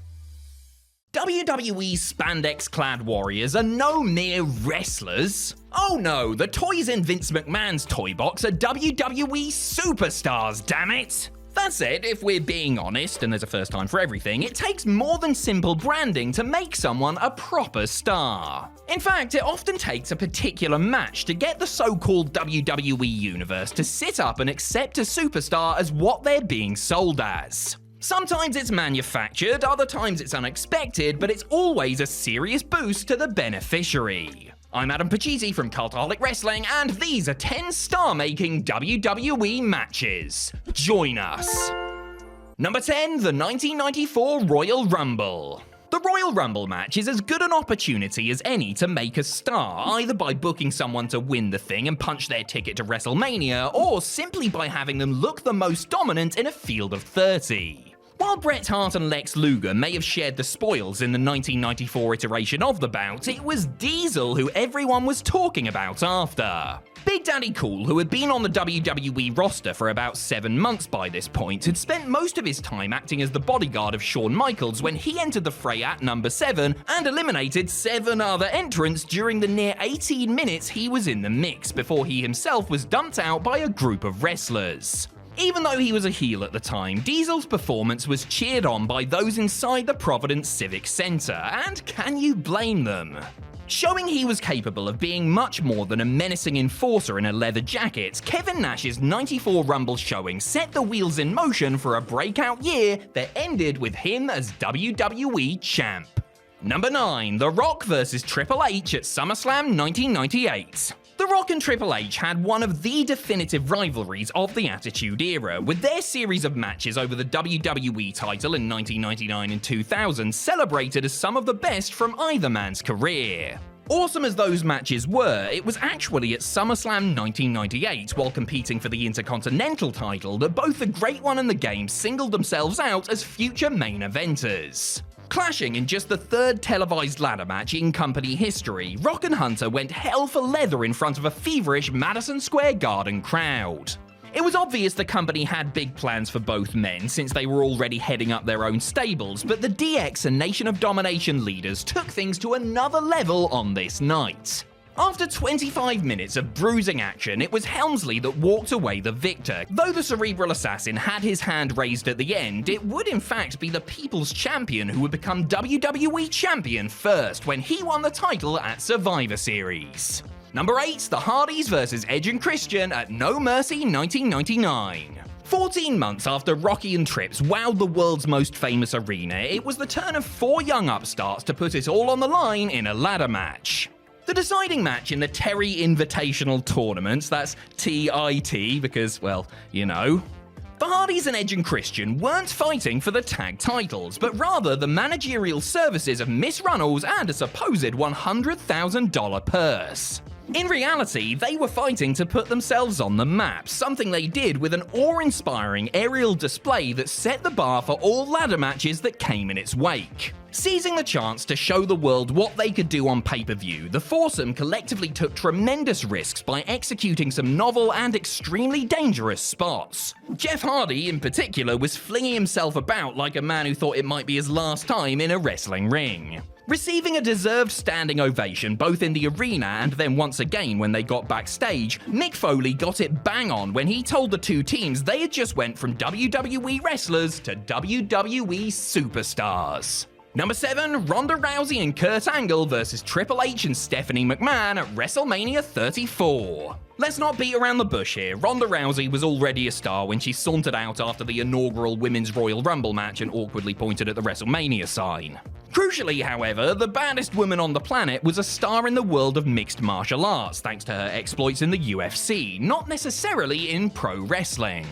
WWE's spandex-clad warriors are no mere wrestlers. Oh no, the toys in Vince McMahon's toy box are WWE superstars, damn it! That said, if we're being honest, and there's a first time for everything, it takes more than simple branding to make someone a proper star. In fact, it often takes a particular match to get the so-called WWE universe to sit up and accept a superstar as what they're being sold as. Sometimes it's manufactured, other times it's unexpected, but it's always a serious boost to the beneficiary. I'm Adam Pachisi from Cultaholic Wrestling, and these are 10 star-making WWE matches. Join us. Number 10, the 1994 Royal Rumble. The Royal Rumble match is as good an opportunity as any to make a star, either by booking someone to win the thing and punch their ticket to WrestleMania, or simply by having them look the most dominant in a field of 30. While Bret Hart and Lex Luger may have shared the spoils in the 1994 iteration of the bout, it was Diesel who everyone was talking about after. Big Daddy Cool, who had been on the WWE roster for about 7 months by this point, had spent most of his time acting as the bodyguard of Shawn Michaels when he entered the fray at number 7 and eliminated 7 other entrants during the near 18 minutes he was in the mix before he himself was dumped out by a group of wrestlers. Even though he was a heel at the time, Diesel's performance was cheered on by those inside the Providence Civic Center, and can you blame them? Showing he was capable of being much more than a menacing enforcer in a leather jacket, Kevin Nash's 94 Rumble showing set the wheels in motion for a breakout year that ended with him as WWE Champ. Number 9, The Rock vs Triple H at SummerSlam 1998. The Rock and Triple H had one of the definitive rivalries of the Attitude Era, with their series of matches over the WWE title in 1999 and 2000 celebrated as some of the best from either man's career. Awesome as those matches were, it was actually at SummerSlam 1998, while competing for the Intercontinental title, that both the Great One and the Game singled themselves out as future main eventers. Clashing in just the 3rd televised ladder match in company history, Rock and Hunter went hell for leather in front of a feverish Madison Square Garden crowd. It was obvious the company had big plans for both men since they were already heading up their own stables, but the DX and Nation of Domination leaders took things to another level on this night. After 25 minutes of bruising action, it was Helmsley that walked away the victor. Though the Cerebral Assassin had his hand raised at the end, it would in fact be the People's Champion who would become WWE Champion first when he won the title at Survivor Series. Number 8, the Hardys vs Edge and Christian at No Mercy 1999. 14 months after Rocky and Trips wowed the world's most famous arena, it was the turn of 4 young upstarts to put it all on the line in a ladder match. The deciding match in the Terry Invitational Tournament, that's TIT because, well, you know. The Hardys and Edge and Christian weren't fighting for the tag titles, but rather the managerial services of Miss Runnels and a supposed $100,000 purse. In reality, they were fighting to put themselves on the map, something they did with an awe-inspiring aerial display that set the bar for all ladder matches that came in its wake. Seizing the chance to show the world what they could do on pay-per-view, the foursome collectively took tremendous risks by executing some novel and extremely dangerous spots. Jeff Hardy, in particular, was flinging himself about like a man who thought it might be his last time in a wrestling ring. Receiving a deserved standing ovation both in the arena and then once again when they got backstage, Mick Foley got it bang on when he told the two teams they had just went from WWE wrestlers to WWE superstars. Number 7, Ronda Rousey and Kurt Angle vs Triple H and Stephanie McMahon at WrestleMania 34. Let's not beat around the bush here. Ronda Rousey was already a star when she sauntered out after the inaugural Women's Royal Rumble match and awkwardly pointed at the WrestleMania sign. Crucially, however, the baddest woman on the planet was a star in the world of mixed martial arts thanks to her exploits in the UFC, not necessarily in pro wrestling.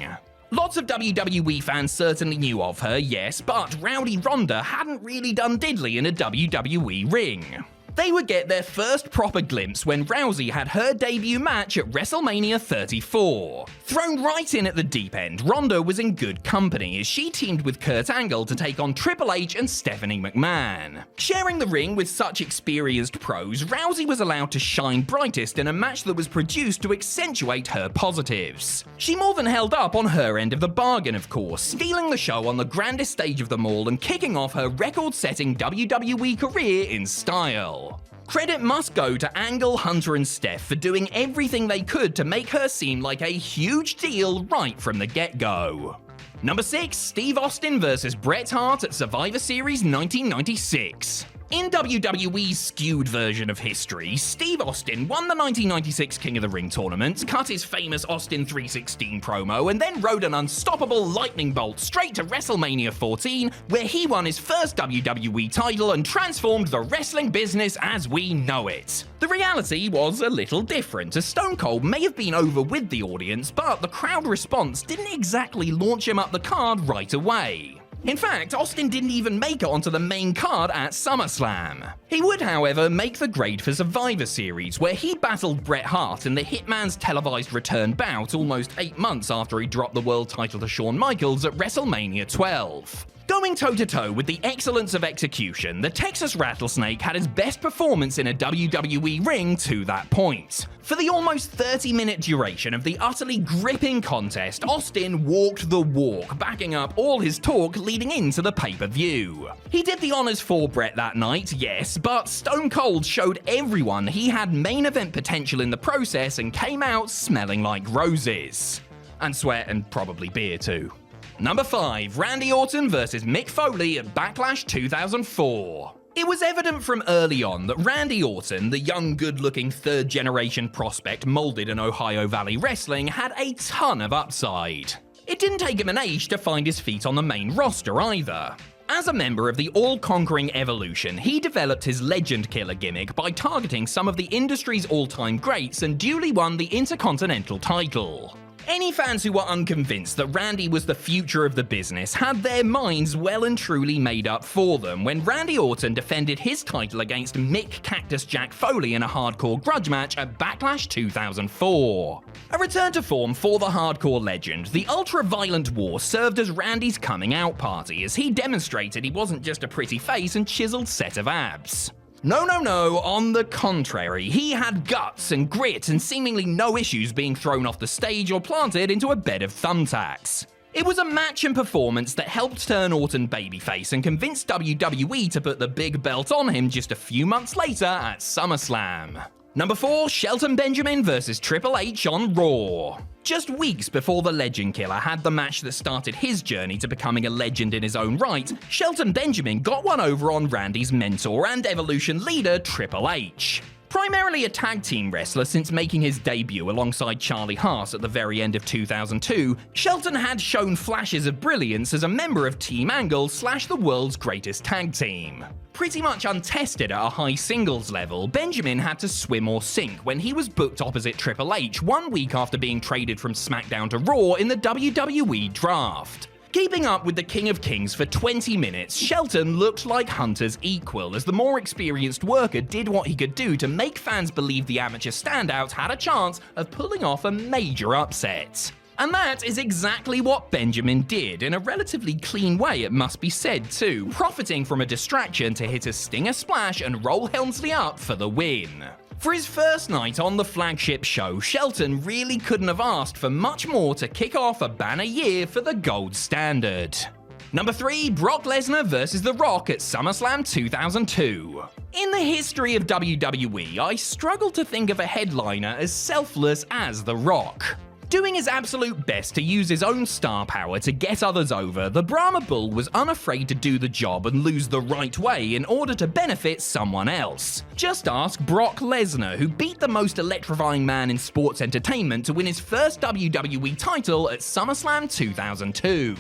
Lots of WWE fans certainly knew of her, yes, but Rowdy Ronda hadn't really done diddly in a WWE ring. They would get their first proper glimpse when Rousey had her debut match at WrestleMania 34. Thrown right in at the deep end, Ronda was in good company as she teamed with Kurt Angle to take on Triple H and Stephanie McMahon. Sharing the ring with such experienced pros, Rousey was allowed to shine brightest in a match that was produced to accentuate her positives. She more than held up on her end of the bargain, of course, stealing the show on the grandest stage of them all and kicking off her record-setting WWE career in style. Credit must go to Angle, Hunter, and Steph for doing everything they could to make her seem like a huge deal right from the get-go. Number 6, Steve Austin vs Bret Hart at Survivor Series 1996. In WWE's skewed version of history, Steve Austin won the 1996 King of the Ring tournament, cut his famous Austin 316 promo, and then rode an unstoppable lightning bolt straight to WrestleMania 14, where he won his first WWE title and transformed the wrestling business as we know it. The reality was a little different, as Stone Cold may have been over with the audience, but the crowd response didn't exactly launch him up the card right away. In fact, Austin didn't even make it onto the main card at SummerSlam. He would, however, make the grade for Survivor Series, where he battled Bret Hart in the Hitman's televised return bout almost 8 months after he dropped the world title to Shawn Michaels at WrestleMania 12. Going toe-to-toe with the excellence of execution, the Texas Rattlesnake had his best performance in a WWE ring to that point. For the almost 30-minute duration of the utterly gripping contest, Austin walked the walk, backing up all his talk leading into the pay-per-view. He did the honors for Bret that night, yes, but Stone Cold showed everyone he had main event potential in the process and came out smelling like roses. And sweat and probably beer too. Number 5, Randy Orton vs Mick Foley at Backlash 2004. It was evident from early on that Randy Orton, the young, good-looking third-generation prospect molded in Ohio Valley Wrestling, had a ton of upside. It didn't take him an age to find his feet on the main roster either. As a member of the all-conquering Evolution, he developed his Legend Killer gimmick by targeting some of the industry's all-time greats and duly won the Intercontinental title. Any fans who were unconvinced that Randy was the future of the business had their minds well and truly made up for them when Randy Orton defended his title against Mick Cactus Jack Foley in a hardcore grudge match at Backlash 2004. A return to form for the hardcore legend, the ultra-violent war served as Randy's coming out party as he demonstrated he wasn't just a pretty face and chiseled set of abs. No, on the contrary, he had guts and grit and seemingly no issues being thrown off the stage or planted into a bed of thumbtacks. It was a match and performance that helped turn Orton babyface and convinced WWE to put the big belt on him just a few months later at SummerSlam. Number 4, Shelton Benjamin vs Triple H on Raw. Just weeks before the Legend Killer had the match that started his journey to becoming a legend in his own right, Shelton Benjamin got one over on Randy's mentor and Evolution leader, Triple H. Primarily a tag team wrestler since making his debut alongside Charlie Haas at the very end of 2002, Shelton had shown flashes of brilliance as a member of Team Angle / the world's greatest tag team. Pretty much untested at a high singles level, Benjamin had to swim or sink when he was booked opposite Triple H 1 week after being traded from SmackDown to Raw in the WWE Draft. Keeping up with the King of Kings for 20 minutes, Shelton looked like Hunter's equal as the more experienced worker did what he could do to make fans believe the amateur standout had a chance of pulling off a major upset. And that is exactly what Benjamin did, in a relatively clean way it must be said too, profiting from a distraction to hit a stinger splash and roll Helmsley up for the win. For his first night on the flagship show, Shelton really couldn't have asked for much more to kick off a banner year for the gold standard. Number 3, Brock Lesnar vs The Rock at SummerSlam 2002. In the history of WWE, I struggle to think of a headliner as selfless as The Rock. Doing his absolute best to use his own star power to get others over, the Brahma Bull was unafraid to do the job and lose the right way in order to benefit someone else. Just ask Brock Lesnar, who beat the most electrifying man in sports entertainment to win his first WWE title at SummerSlam 2002.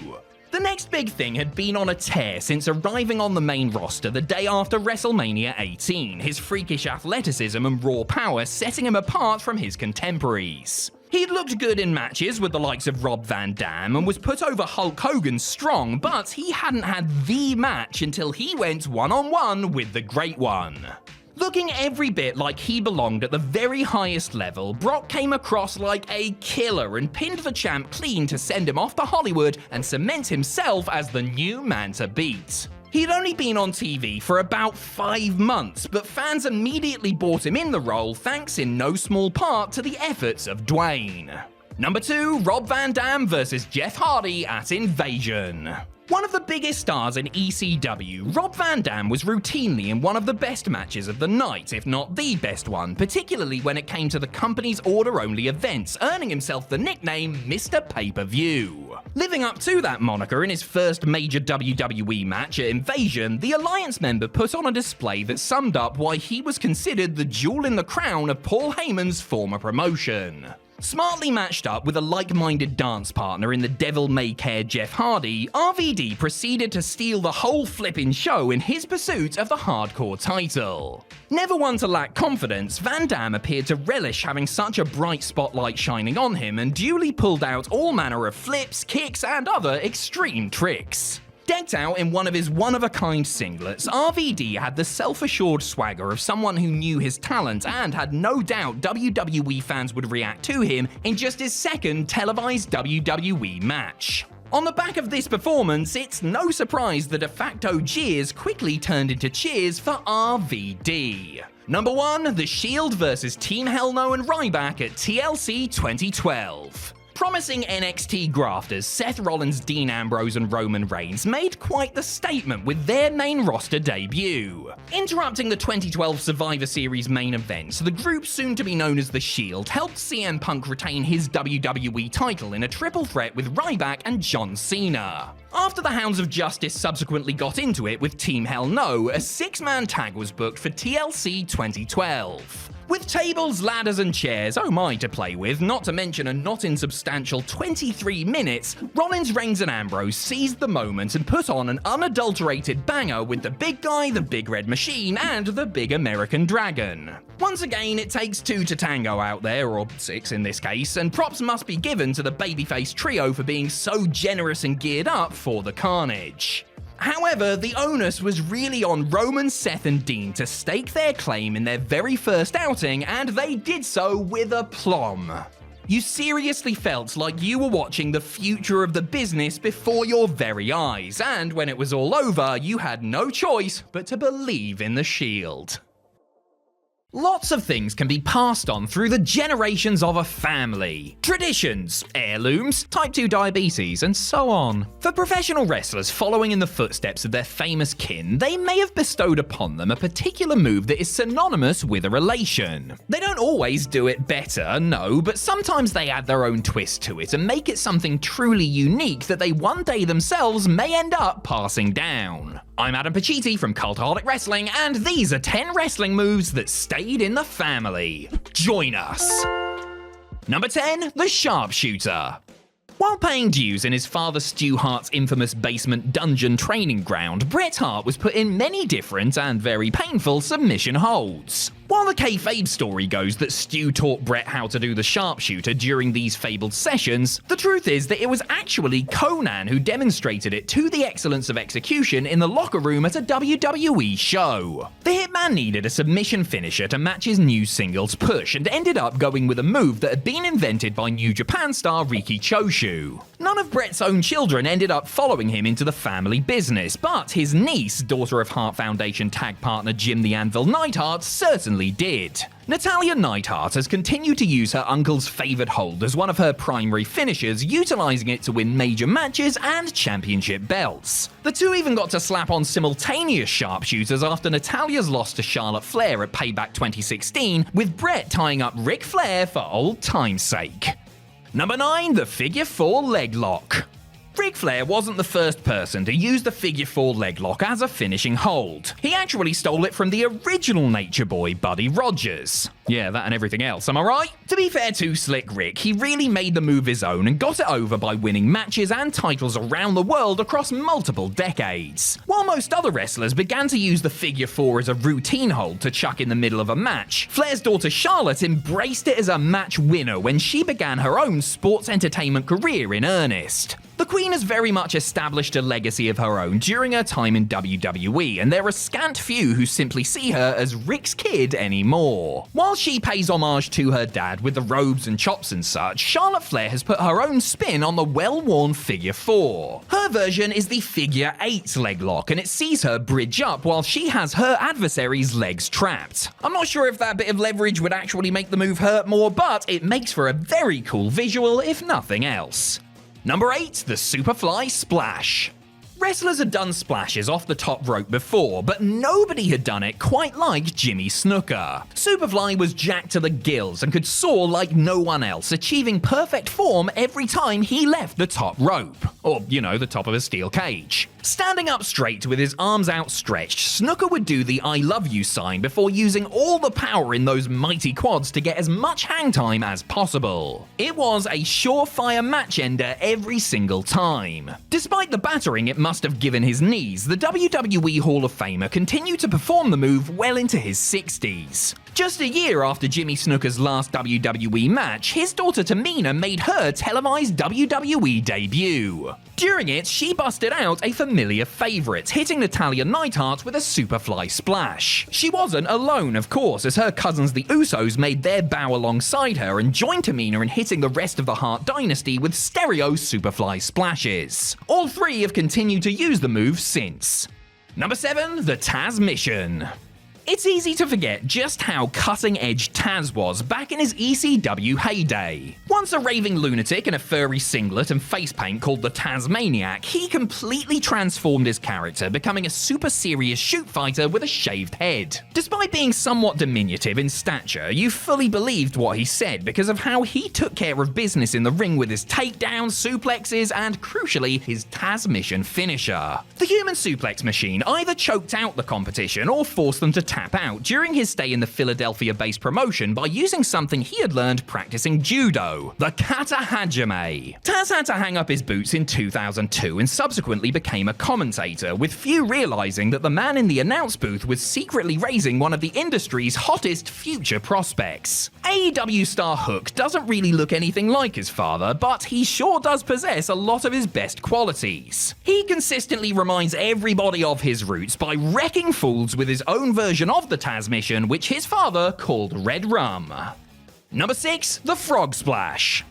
The next big thing had been on a tear since arriving on the main roster the day after WrestleMania 18, his freakish athleticism and raw power setting him apart from his contemporaries. He'd looked good in matches with the likes of Rob Van Dam and was put over Hulk Hogan strong, but he hadn't had the match until he went one-on-one with the Great One. Looking every bit like he belonged at the very highest level, Brock came across like a killer and pinned the champ clean to send him off to Hollywood and cement himself as the new man to beat. He'd only been on TV for about 5 months, but fans immediately bought him in the role thanks in no small part to the efforts of Dwayne. Number 2, Rob Van Dam vs Jeff Hardy at Invasion. One of the biggest stars in ECW, Rob Van Dam was routinely in one of the best matches of the night, if not the best one, particularly when it came to the company's order-only events, earning himself the nickname Mr. Pay-Per-View. Living up to that moniker in his first major WWE match at Invasion, the Alliance member put on a display that summed up why he was considered the jewel in the crown of Paul Heyman's former promotion. Smartly matched up with a like-minded dance partner in the devil may care Jeff Hardy, RVD proceeded to steal the whole flippin' show in his pursuit of the hardcore title. Never one to lack confidence, Van Dam appeared to relish having such a bright spotlight shining on him and duly pulled out all manner of flips, kicks, and other extreme tricks. Decked out in one of his one-of-a-kind singlets, RVD had the self-assured swagger of someone who knew his talent and had no doubt WWE fans would react to him in just his second televised WWE match. On the back of this performance, it's no surprise the de facto jeers quickly turned into cheers for RVD. Number 1, The Shield vs Team Hell No and Ryback at TLC 2012. Promising NXT grafters Seth Rollins, Dean Ambrose, and Roman Reigns made quite the statement with their main roster debut. Interrupting the 2012 Survivor Series main event, the group soon to be known as The Shield helped CM Punk retain his WWE title in a triple threat with Ryback and John Cena. After the Hounds of Justice subsequently got into it with Team Hell No, a 6-man tag was booked for TLC 2012. With tables, ladders, and chairs, oh my, to play with, not to mention a not insubstantial 23 minutes, Rollins, Reigns, and Ambrose seized the moment and put on an unadulterated banger with the Big Guy, the Big Red Machine, and the Big American Dragon. Once again, it takes 2 to tango out there, or 6 in this case, and props must be given to the babyface trio for being so generous and geared up for the carnage. However, the onus was really on Roman, Seth, and Dean to stake their claim in their very first outing, and they did so with aplomb. You seriously felt like you were watching the future of the business before your very eyes, and when it was all over, you had no choice but to believe in the Shield. Lots of things can be passed on through the generations of a family. Traditions, heirlooms, type 2 diabetes, and so on. For professional wrestlers following in the footsteps of their famous kin, they may have bestowed upon them a particular move that is synonymous with a relation. They don't don't always do it better, no, but sometimes they add their own twist to it and make it something truly unique that they one day themselves may end up passing down. I'm Adam Pacitti from Cultaholic Wrestling, and these are 10 wrestling moves that stayed in the family. Join us! Number 10, the Sharpshooter. While paying dues in his father Stu Hart's infamous basement dungeon training ground, Bret Hart was put in many different and very painful submission holds. While the kayfabe story goes that Stu taught Bret how to do the sharpshooter during these fabled sessions, the truth is that it was actually Conan who demonstrated it to the excellence of execution in the locker room at a WWE show. The Hitman needed a submission finisher to match his new singles push and ended up going with a move that had been invented by New Japan star Riki Choshu. None of Bret's own children ended up following him into the family business, but his niece, daughter of Hart Foundation tag partner Jim the Anvil Neidhart, certainly did. Natalya Neidhart has continued to use her uncle's favoured hold as one of her primary finishers, utilising it to win major matches and championship belts. The two even got to slap on simultaneous sharpshooters after Natalya's loss to Charlotte Flair at Payback 2016, with Bret tying up Ric Flair for old time's sake. Number 9, the Figure 4 Leg Lock. Ric Flair wasn't the first person to use the Figure 4 leg lock as a finishing hold. He actually stole it from the original Nature Boy, Buddy Rogers. Yeah, that and everything else, am I right? To be fair to Slick Rick, he really made the move his own and got it over by winning matches and titles around the world across multiple decades. While most other wrestlers began to use the Figure 4 as a routine hold to chuck in the middle of a match, Flair's daughter Charlotte embraced it as a match winner when she began her own sports entertainment career in earnest. The Queen has very much established a legacy of her own during her time in WWE, and there are scant few who simply see her as Rick's kid anymore. While she pays homage to her dad with the robes and chops and such, Charlotte Flair has put her own spin on the well-worn Figure 4. Her version is the Figure 8 leg lock, and it sees her bridge up while she has her adversary's legs trapped. I'm not sure if that bit of leverage would actually make the move hurt more, but it makes for a very cool visual if nothing else. Number 8, the Superfly Splash. Wrestlers had done splashes off the top rope before, but nobody had done it quite like Jimmy Snuka. Superfly was jacked to the gills and could soar like no one else, achieving perfect form every time he left the top rope. Or, the top of a steel cage. Standing up straight with his arms outstretched, Snuka would do the I love you sign before using all the power in those mighty quads to get as much hang time as possible. It was a surefire match ender every single time. Despite the battering it must have given his knees, the WWE Hall of Famer continued to perform the move well into his 60s. Just a year after Jimmy Snuka's last WWE match, his daughter Tamina made her televised WWE debut. During it, she busted out a familiar favourite, hitting Natalya Neidhart with a Superfly Splash. She wasn't alone, of course, as her cousins the Usos made their bow alongside her and joined Tamina in hitting the rest of the Hart Dynasty with stereo Superfly Splashes. All three have continued to use the move since. Number 7, the Taz Mission. It's easy to forget just how cutting-edge Taz was back in his ECW heyday. Once a raving lunatic in a furry singlet and face paint called the Tazmaniac, he completely transformed his character, becoming a super serious shoot fighter with a shaved head. Despite being somewhat diminutive in stature, you fully believed what he said because of how he took care of business in the ring with his takedowns, suplexes, and crucially, his Taz Mission finisher. The human suplex machine either choked out the competition or forced them to tap out during his stay in the Philadelphia-based promotion by using something he had learned practicing judo, the kata hajime. Taz had to hang up his boots in 2002 and subsequently became a commentator, with few realizing that the man in the announce booth was secretly raising one of the industry's hottest future prospects. AEW star Hook doesn't really look anything like his father, but he sure does possess a lot of his best qualities. He consistently reminds everybody of his roots by wrecking fools with his own version of the Taz Mission, which his father called Red Rum. Number 6, the Frog Splash.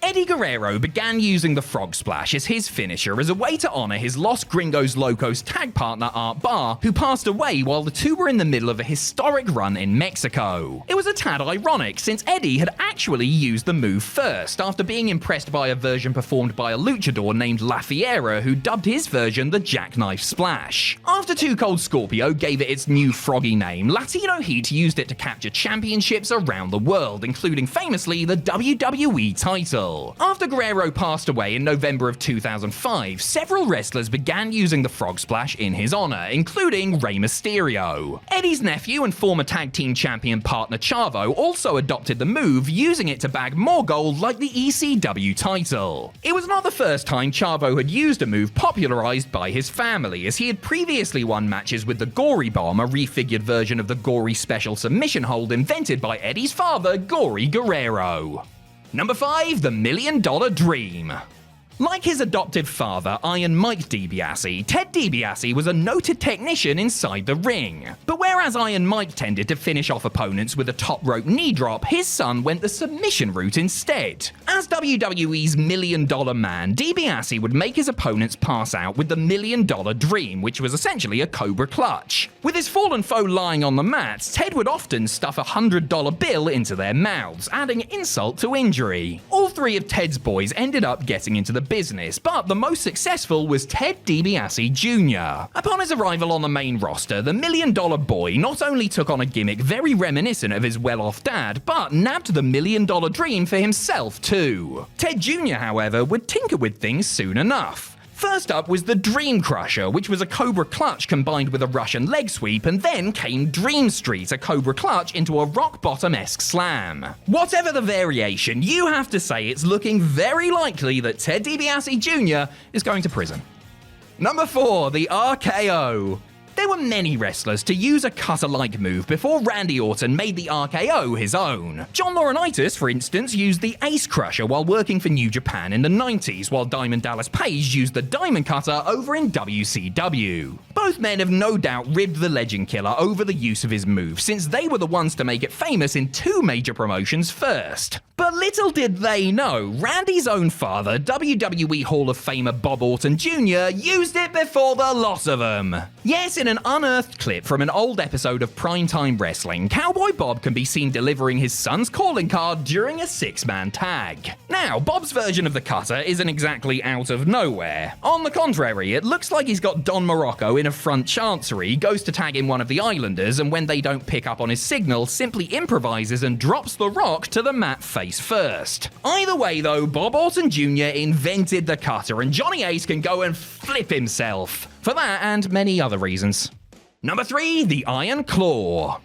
Eddie Guerrero began using the Frog Splash as his finisher as a way to honor his Los Gringos Locos tag partner Art Barr, who passed away while the two were in the middle of a historic run in Mexico. It was a tad ironic since Eddie had actually used the move first after being impressed by a version performed by a luchador named La Fiera, who dubbed his version the Jackknife Splash. After Too Cold Scorpio gave it its new froggy name, Latino Heat used it to capture championships around the world, including famously the WWE title. After Guerrero passed away in November of 2005, several wrestlers began using the Frog Splash in his honor, including Rey Mysterio. Eddie's nephew and former tag team champion partner Chavo also adopted the move, using it to bag more gold like the ECW title. It was not the first time Chavo had used a move popularized by his family, as he had previously won matches with the Gory Bomb, a refigured version of the Gory Special submission hold invented by Eddie's father, Gory Guerrero. Number 5, the $1 Million Dream. Like his adoptive father, Iron Mike DiBiase, Ted DiBiase was a noted technician inside the ring. But whereas Iron Mike tended to finish off opponents with a top rope knee drop, his son went the submission route instead. As WWE's $1 Million Man, DiBiase would make his opponents pass out with the $1 Million Dream, which was essentially a Cobra Clutch. With his fallen foe lying on the mat, Ted would often stuff a $100 bill into their mouths, adding insult to injury. All three of Ted's boys ended up getting into the business, but the most successful was Ted DiBiase Jr. Upon his arrival on the main roster, the $1 Million Boy not only took on a gimmick very reminiscent of his well-off dad, but nabbed the $1 Million Dream for himself too. Ted Jr., however, would tinker with things soon enough. First up was the Dream Crusher, which was a Cobra Clutch combined with a Russian leg sweep, and then came Dream Street, a Cobra Clutch into a rock bottom-esque slam. Whatever the variation, you have to say it's looking very likely that Ted DiBiase Jr. is going to prison. Number 4, the RKO. There were many wrestlers to use a cutter-like move before Randy Orton made the RKO his own. John Laurinaitis, for instance, used the Ace Crusher while working for New Japan in the 90s, while Diamond Dallas Page used the Diamond Cutter over in WCW. Both men have no doubt ribbed the Legend Killer over the use of his move, since they were the ones to make it famous in 2 major promotions first. But little did they know, Randy's own father, WWE Hall of Famer Bob Orton Jr., used it before the lot of them. Yes, in an unearthed clip from an old episode of Primetime Wrestling, Cowboy Bob can be seen delivering his son's calling card during a 6-man tag. Now, Bob's version of the cutter isn't exactly out of nowhere. On the contrary, it looks like he's got Don Morocco in a front chancery, goes to tag in one of the Islanders, and when they don't pick up on his signal, simply improvises and drops the Rock to the mat face first. Either way though, Bob Orton Jr. invented the cutter, and Johnny Ace can go and flip himself. For that and many other reasons. Number 3, the Iron Claw.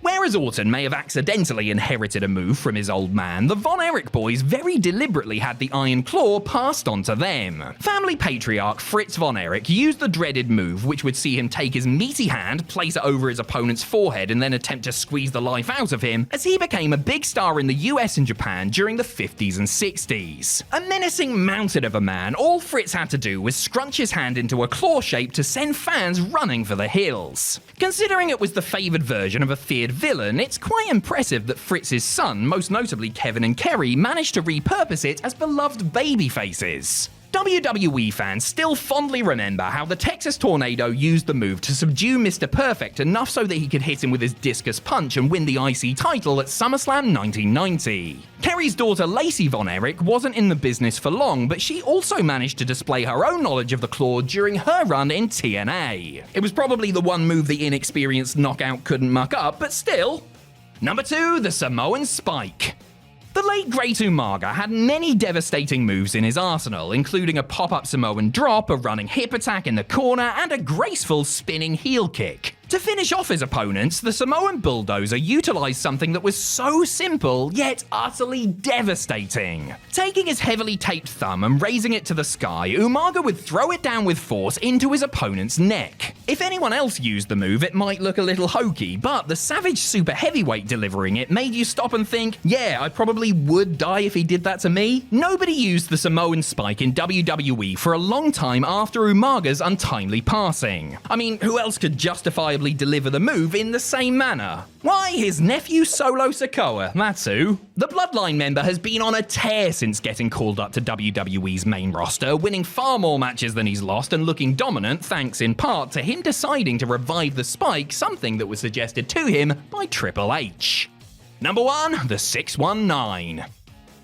Whereas Orton may have accidentally inherited a move from his old man, the Von Erich boys very deliberately had the Iron Claw passed on to them. Family patriarch Fritz Von Erich used the dreaded move, which would see him take his meaty hand, place it over his opponent's forehead, and then attempt to squeeze the life out of him, as he became a big star in the US and Japan during the 50s and 60s. A menacing mountain of a man, all Fritz had to do was scrunch his hand into a claw shape to send fans running for the hills. Considering it was the favoured version of a feared villain, it's quite impressive that Fritz's son, most notably Kevin and Kerry, managed to repurpose it as beloved baby faces. WWE fans still fondly remember how the Texas Tornado used the move to subdue Mr. Perfect enough so that he could hit him with his discus punch and win the IC title at SummerSlam 1990. Kerry's daughter Lacey Von Erich wasn't in the business for long, but she also managed to display her own knowledge of the claw during her run in TNA. It was probably the one move the inexperienced knockout couldn't muck up, but still. Number 2, the Samoan Spike. The late Great Umaga had many devastating moves in his arsenal, including a pop-up Samoan drop, a running hip attack in the corner, and a graceful spinning heel kick. To finish off his opponents, the Samoan Bulldozer utilized something that was so simple, yet utterly devastating. Taking his heavily taped thumb and raising it to the sky, Umaga would throw it down with force into his opponent's neck. If anyone else used the move, it might look a little hokey, but the savage super heavyweight delivering it made you stop and think, yeah, I probably would die if he did that to me. Nobody used the Samoan Spike in WWE for a long time after Umaga's untimely passing. I mean, who else could justify reliably deliver the move in the same manner? Why, his nephew Solo Sikoa, that's who. The Bloodline member has been on a tear since getting called up to WWE's main roster, winning far more matches than he's lost and looking dominant thanks in part to him deciding to revive the Spike, something that was suggested to him by Triple H. Number 1, the 619.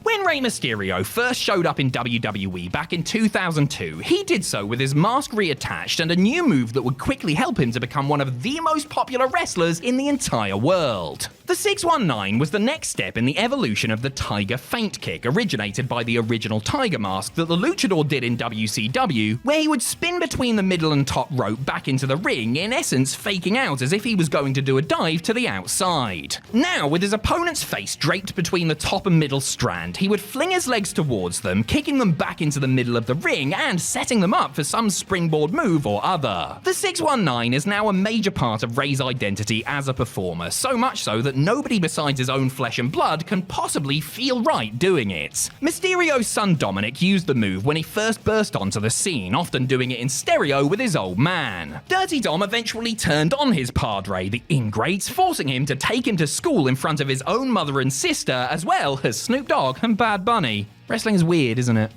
When Rey Mysterio first showed up in WWE back in 2002, he did so with his mask reattached and a new move that would quickly help him to become one of the most popular wrestlers in the entire world. The 619 was the next step in the evolution of the Tiger Feint Kick, originated by the original Tiger Mask that the Luchador did in WCW, where he would spin between the middle and top rope back into the ring, in essence faking out as if he was going to do a dive to the outside. Now, with his opponent's face draped between the top and middle strand, he would fling his legs towards them, kicking them back into the middle of the ring and setting them up for some springboard move or other. The 619 is now a major part of Rey's identity as a performer, so much so that nobody besides his own flesh and blood can possibly feel right doing it. Mysterio's son Dominic used the move when he first burst onto the scene, often doing it in stereo with his old man. Dirty Dom eventually turned on his padre, the ingrates, forcing him to take him to school in front of his own mother and sister, as well as Snoop Dogg and Bad Bunny. Wrestling is weird, isn't it?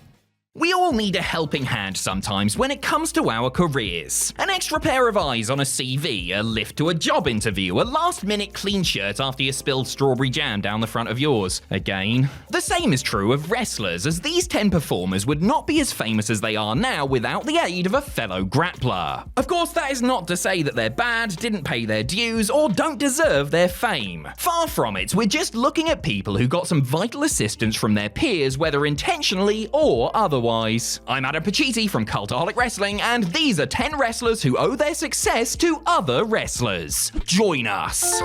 We all need a helping hand sometimes when it comes to our careers. An extra pair of eyes on a CV, a lift to a job interview, a last-minute clean shirt after you spilled strawberry jam down the front of yours. Again. The same is true of wrestlers, as these 10 performers would not be as famous as they are now without the aid of a fellow grappler. Of course, that is not to say that they're bad, didn't pay their dues, or don't deserve their fame. Far from it, we're just looking at people who got some vital assistance from their peers, whether intentionally or otherwise. I'm Adam Pacitti from Cultaholic Wrestling, and these are 10 wrestlers who owe their success to other wrestlers. Join us.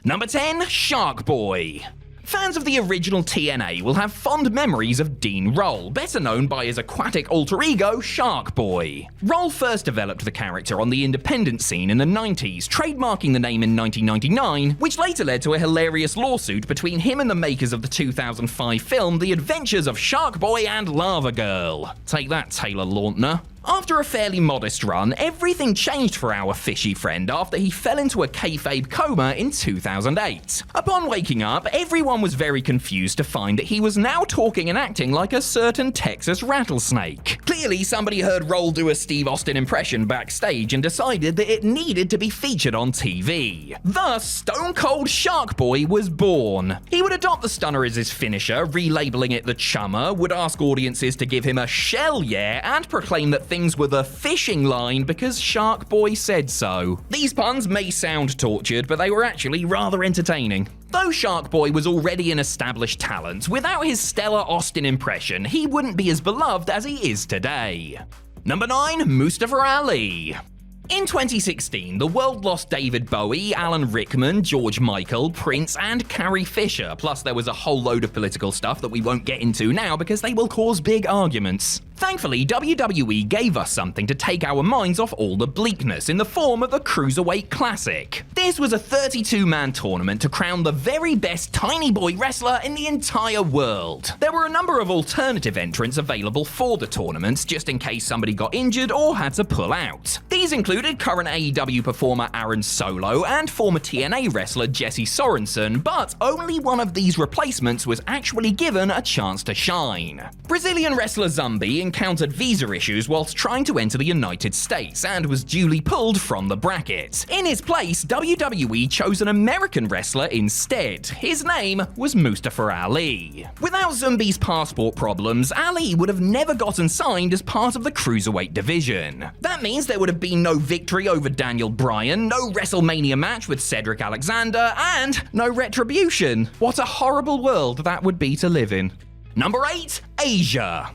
Number 10, Shark Boy. Fans of the original TNA will have fond memories of Dean Roll, better known by his aquatic alter ego, Shark Boy. Roll first developed the character on the independent scene in the 90s, trademarking the name in 1999, which later led to a hilarious lawsuit between him and the makers of the 2005 film The Adventures of Shark Boy and Lava Girl. Take that, Taylor Lautner. After a fairly modest run, everything changed for our fishy friend after he fell into a kayfabe coma in 2008. Upon waking up, everyone was very confused to find that he was now talking and acting like a certain Texas rattlesnake. Clearly, somebody heard Roll do a Steve Austin impression backstage and decided that it needed to be featured on TV. Thus, Stone Cold Shark Boy was born. He would adopt the stunner as his finisher, relabeling it the Chummer, would ask audiences to give him a shell yeah, and proclaim that things were the fishing line because Shark Boy said so. These puns may sound tortured, but they were actually rather entertaining. Though Shark Boy was already an established talent, without his stellar Austin impression, he wouldn't be as beloved as he is today. Number 9, Mustafa Ali. In 2016, the world lost David Bowie, Alan Rickman, George Michael, Prince, and Carrie Fisher, plus there was a whole load of political stuff that we won't get into now because they will cause big arguments. Thankfully, WWE gave us something to take our minds off all the bleakness in the form of the Cruiserweight Classic. This was a 32-man tournament to crown the very best tiny boy wrestler in the entire world. There were a number of alternative entrants available for the tournaments, just in case somebody got injured or had to pull out. These included current AEW performer Aaron Solo and former TNA wrestler Jesse Sorensen, but only one of these replacements was actually given a chance to shine. Brazilian wrestler Zumbi encountered visa issues whilst trying to enter the United States and was duly pulled from the bracket. In his place, WWE chose an American wrestler instead. His name was Mustafa Ali. Without Zumbi's passport problems, Ali would have never gotten signed as part of the Cruiserweight division. That means there would have been no victory over Daniel Bryan, no WrestleMania match with Cedric Alexander, and no retribution. What a horrible world that would be to live in. Number 8, Asia.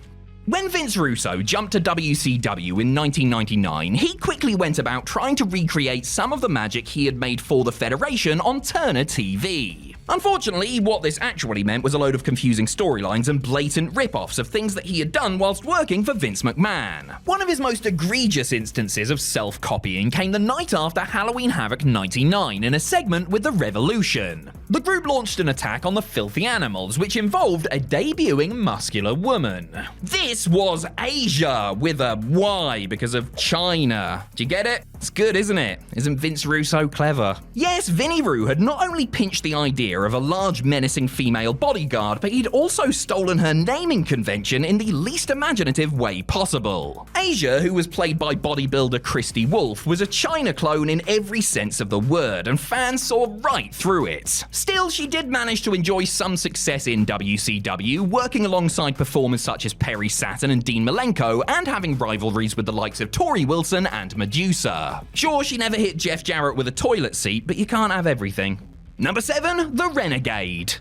When Vince Russo jumped to WCW in 1999, he quickly went about trying to recreate some of the magic he had made for the Federation on Turner TV. Unfortunately, what this actually meant was a load of confusing storylines and blatant rip-offs of things that he had done whilst working for Vince McMahon. One of his most egregious instances of self-copying came the night after Halloween Havoc 99 in a segment with The Revolution. The group launched an attack on the Filthy Animals, which involved a debuting muscular woman. This was Asia, with a Y because of China. Do you get it? It's good, isn't it? Isn't Vince Russo clever? Yes, Vinnie Roo had not only pinched the idea of a large menacing female bodyguard, but he'd also stolen her naming convention in the least imaginative way possible. Asia, who was played by bodybuilder Christy Wolf, was a China clone in every sense of the word, and fans saw right through it. Still, she did manage to enjoy some success in WCW, working alongside performers such as Perry Saturn and Dean Malenko, and having rivalries with the likes of Tori Wilson and Medusa. Sure, she never hit Jeff Jarrett with a toilet seat, but you can't have everything. Number 7, The Renegade.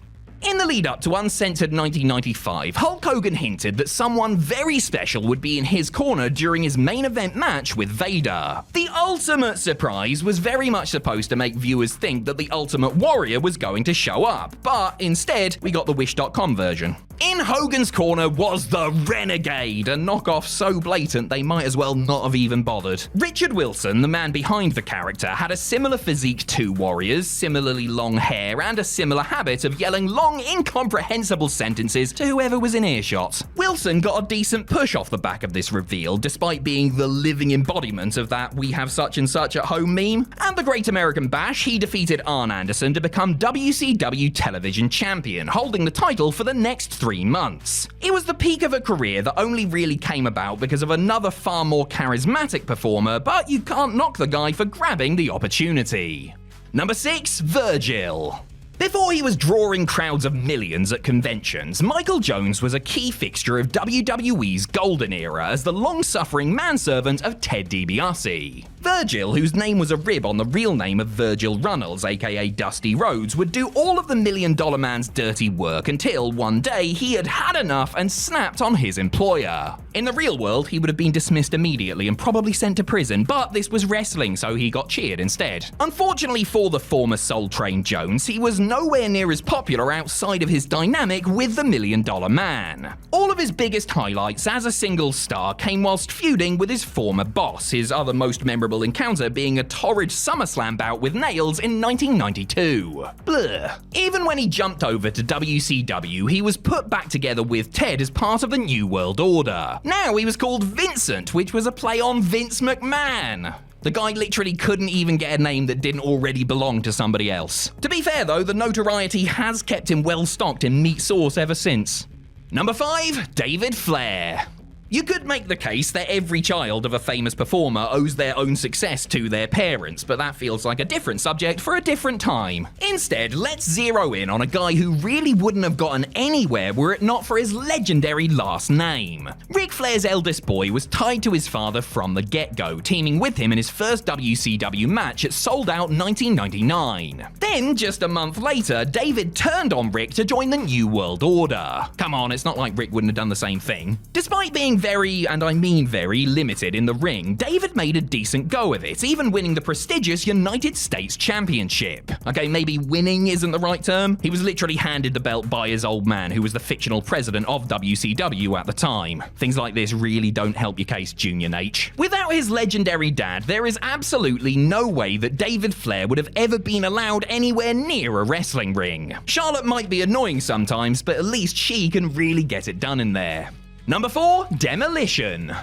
In the lead up to Uncensored 1995, Hulk Hogan hinted that someone very special would be in his corner during his main event match with Vader. The ultimate surprise was very much supposed to make viewers think that the Ultimate Warrior was going to show up, but instead, we got the Wish.com version. In Hogan's corner was the Renegade, a knockoff so blatant they might as well not have even bothered. Richard Wilson, the man behind the character, had a similar physique to Warriors, similarly long hair, and a similar habit of yelling long, incomprehensible sentences to whoever was in earshot. Wilson got a decent push off the back of this reveal, despite being the living embodiment of that "we have such and such at home" meme. At the Great American Bash, he defeated Arn Anderson to become WCW Television Champion, holding the title for the next 3 months. It was the peak of a career that only really came about because of another far more charismatic performer, but you can't knock the guy for grabbing the opportunity. Number 6, Virgil. Before he was drawing crowds of millions at conventions, Michael Jones was a key fixture of WWE's golden era as the long-suffering manservant of Ted DiBiase. Virgil, whose name was a rib on the real name of Virgil Runnels, aka Dusty Rhodes, would do all of the $1 Million Man's dirty work until one day he had had enough and snapped on his employer. In the real world, he would have been dismissed immediately and probably sent to prison, but this was wrestling, so he got cheered instead. Unfortunately for the former Soul Train Jones, he was nowhere near as popular outside of his dynamic with the $1 Million Man. All of his biggest highlights as a single star came whilst feuding with his former boss, his other most memorable encounter being a torrid SummerSlam bout with Nails in 1992. Blah. Even when he jumped over to WCW, he was put back together with Ted as part of the New World Order. Now he was called Vincent, which was a play on Vince McMahon. The guy literally couldn't even get a name that didn't already belong to somebody else. To be fair though, the notoriety has kept him well stocked in meat sauce ever since. Number 5, David Flair. You could make the case that every child of a famous performer owes their own success to their parents, but that feels like a different subject for a different time. Instead, let's zero in on a guy who really wouldn't have gotten anywhere were it not for his legendary last name. Ric Flair's eldest boy was tied to his father from the get-go, teaming with him in his first WCW match at Sold Out 1999. Then, just a month later, David turned on Ric to join the New World Order. Come on, it's not like Ric wouldn't have done the same thing. Despite being very, and I mean very, limited in the ring, David made a decent go of it, even winning the prestigious United States Championship. Okay, maybe winning isn't the right term. He was literally handed the belt by his old man, who was the fictional president of WCW at the time. Things like this really don't help your case, Junior H. Without his legendary dad, there is absolutely no way that David Flair would have ever been allowed anywhere near a wrestling ring. Charlotte might be annoying sometimes, but at least she can really get it done in there. Number 4, Demolition.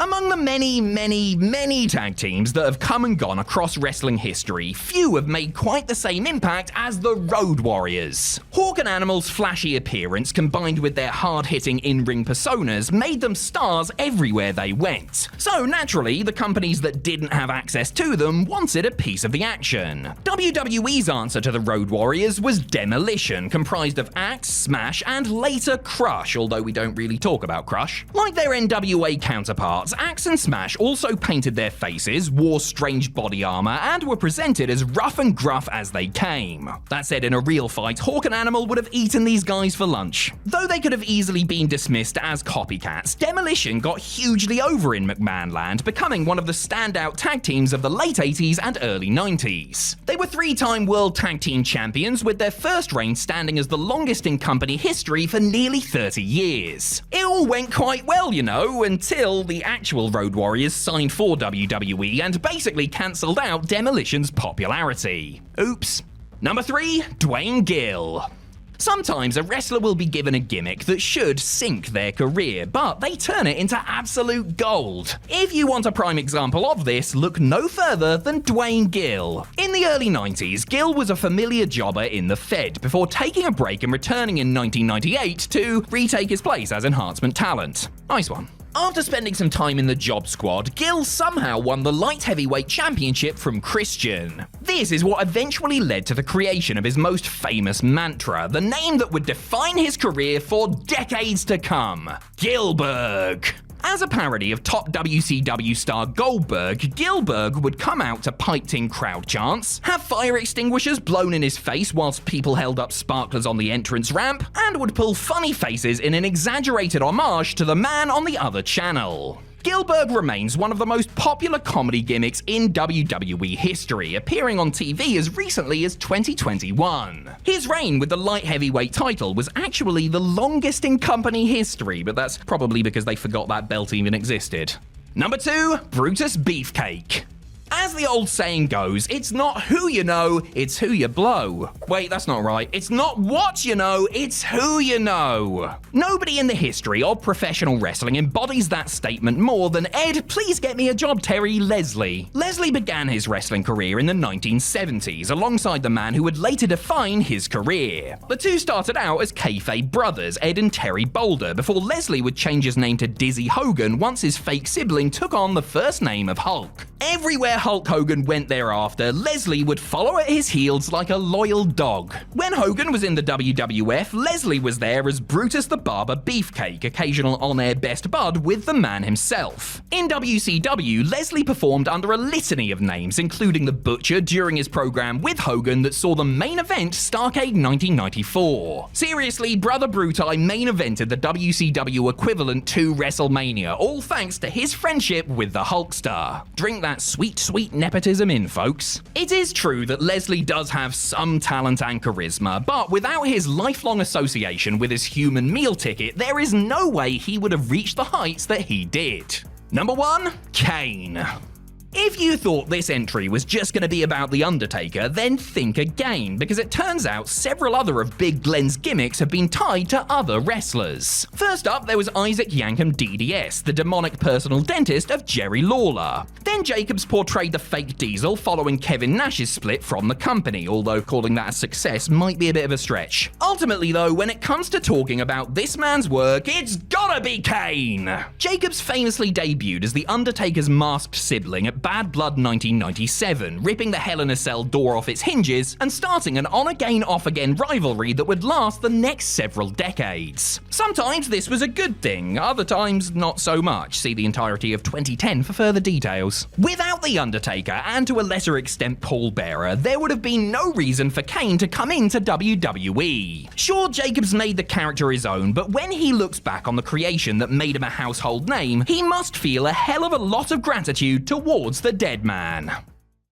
Among the many tag teams that have come and gone across wrestling history, few have made quite the same impact as the Road Warriors. Hawk and Animal's flashy appearance combined with their hard-hitting in-ring personas made them stars everywhere they went. So naturally, the companies that didn't have access to them wanted a piece of the action. WWE's answer to the Road Warriors was Demolition, comprised of Axe, Smash, and later Crush, although we don't really talk about Crush. Like their NWA counterparts, Axe and Smash also painted their faces, wore strange body armor, and were presented as rough and gruff as they came. That said, in a real fight, Hawk and Animal would have eaten these guys for lunch. Though they could have easily been dismissed as copycats, Demolition got hugely over in McMahon land, becoming one of the standout tag teams of the late 80s and early 90s. They were 3-time World Tag Team Champions, with their first reign standing as the longest in company history for nearly 30 years. It all went quite well, you know, until the actual Road Warriors signed for WWE and basically cancelled out Demolition's popularity. Oops. Number 3, Dwayne Gill. Sometimes a wrestler will be given a gimmick that should sink their career, but they turn it into absolute gold. If you want a prime example of this, look no further than Dwayne Gill. In the early 90s, Gill was a familiar jobber in the Fed before taking a break and returning in 1998 to retake his place as enhancement talent. Nice one. After spending some time in the job squad, Gill somehow won the light heavyweight championship from Christian. This is what eventually led to the creation of his most famous mantra, the name that would define his career for decades to come: Gillberg. As a parody of top WCW star Goldberg, Gillberg would come out to piped-in crowd chants, have fire extinguishers blown in his face whilst people held up sparklers on the entrance ramp, and would pull funny faces in an exaggerated homage to the man on the other channel. Gillberg remains one of the most popular comedy gimmicks in WWE history, appearing on TV as recently as 2021. His reign with the light heavyweight title was actually the longest in company history, but that's probably because they forgot that belt even existed. Number 2, Brutus Beefcake. As the old saying goes, it's not who you know, it's who you blow. Wait, that's not right. It's not what you know, it's who you know. Nobody in the history of professional wrestling embodies that statement more than Ed, please get me a job, Terry, Leslie. Leslie began his wrestling career in the 1970s, alongside the man who would later define his career. The two started out as kayfabe brothers, Ed and Terry Boulder, before Leslie would change his name to Dizzy Hogan once his fake sibling took on the first name of Hulk. Everywhere Hulk Hogan went thereafter, Leslie would follow at his heels like a loyal dog. When Hogan was in the WWF, Leslie was there as Brutus the Barber Beefcake, occasional on-air best bud with the man himself. In WCW, Leslie performed under a litany of names, including the Butcher during his program with Hogan that saw the main event Starrcade 1994. Seriously, Brother Brutai main evented the WCW equivalent to WrestleMania, all thanks to his friendship with the Hulkster. Drink that sweet, sweet nepotism in, folks. It is true that Leslie does have some talent and charisma, but without his lifelong association with his human meal ticket, there is no way he would have reached the heights that he did. Number 1, Kane. If you thought this entry was just going to be about The Undertaker, then think again, because it turns out several other of Big Glenn's gimmicks have been tied to other wrestlers. First up, there was Isaac Yankem DDS, the demonic personal dentist of Jerry Lawler. Then Jacobs portrayed the fake Diesel following Kevin Nash's split from the company, although calling that a success might be a bit of a stretch. Ultimately though, when it comes to talking about this man's work, it's gotta be Kane! Jacobs famously debuted as The Undertaker's masked sibling at Bad Blood 1997, ripping the Hell in a Cell door off its hinges and starting an on-again, off-again rivalry that would last the next several decades. Sometimes this was a good thing, other times not so much. See the entirety of 2010 for further details. Without The Undertaker, and to a lesser extent Paul Bearer, there would have been no reason for Kane to come into WWE. Sure, Jacobs made the character his own, but when he looks back on the creation that made him a household name, he must feel a hell of a lot of gratitude towards the dead man.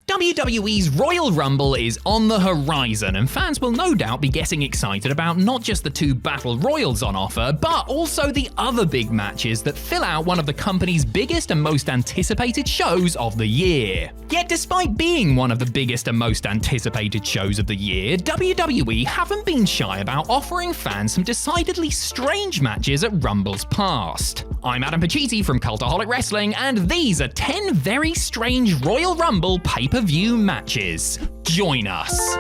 WWE's Royal Rumble is on the horizon, and fans will no doubt be getting excited about not just the 2 Battle Royals on offer, but also the other big matches that fill out one of the company's biggest and most anticipated shows of the year. Yet despite being one of the biggest and most anticipated shows of the year, WWE haven't been shy about offering fans some decidedly strange matches at Rumbles past. I'm Adam Pacitti from Cultaholic Wrestling, and these are 10 very strange Royal Rumble pay-per-view matches. Join us.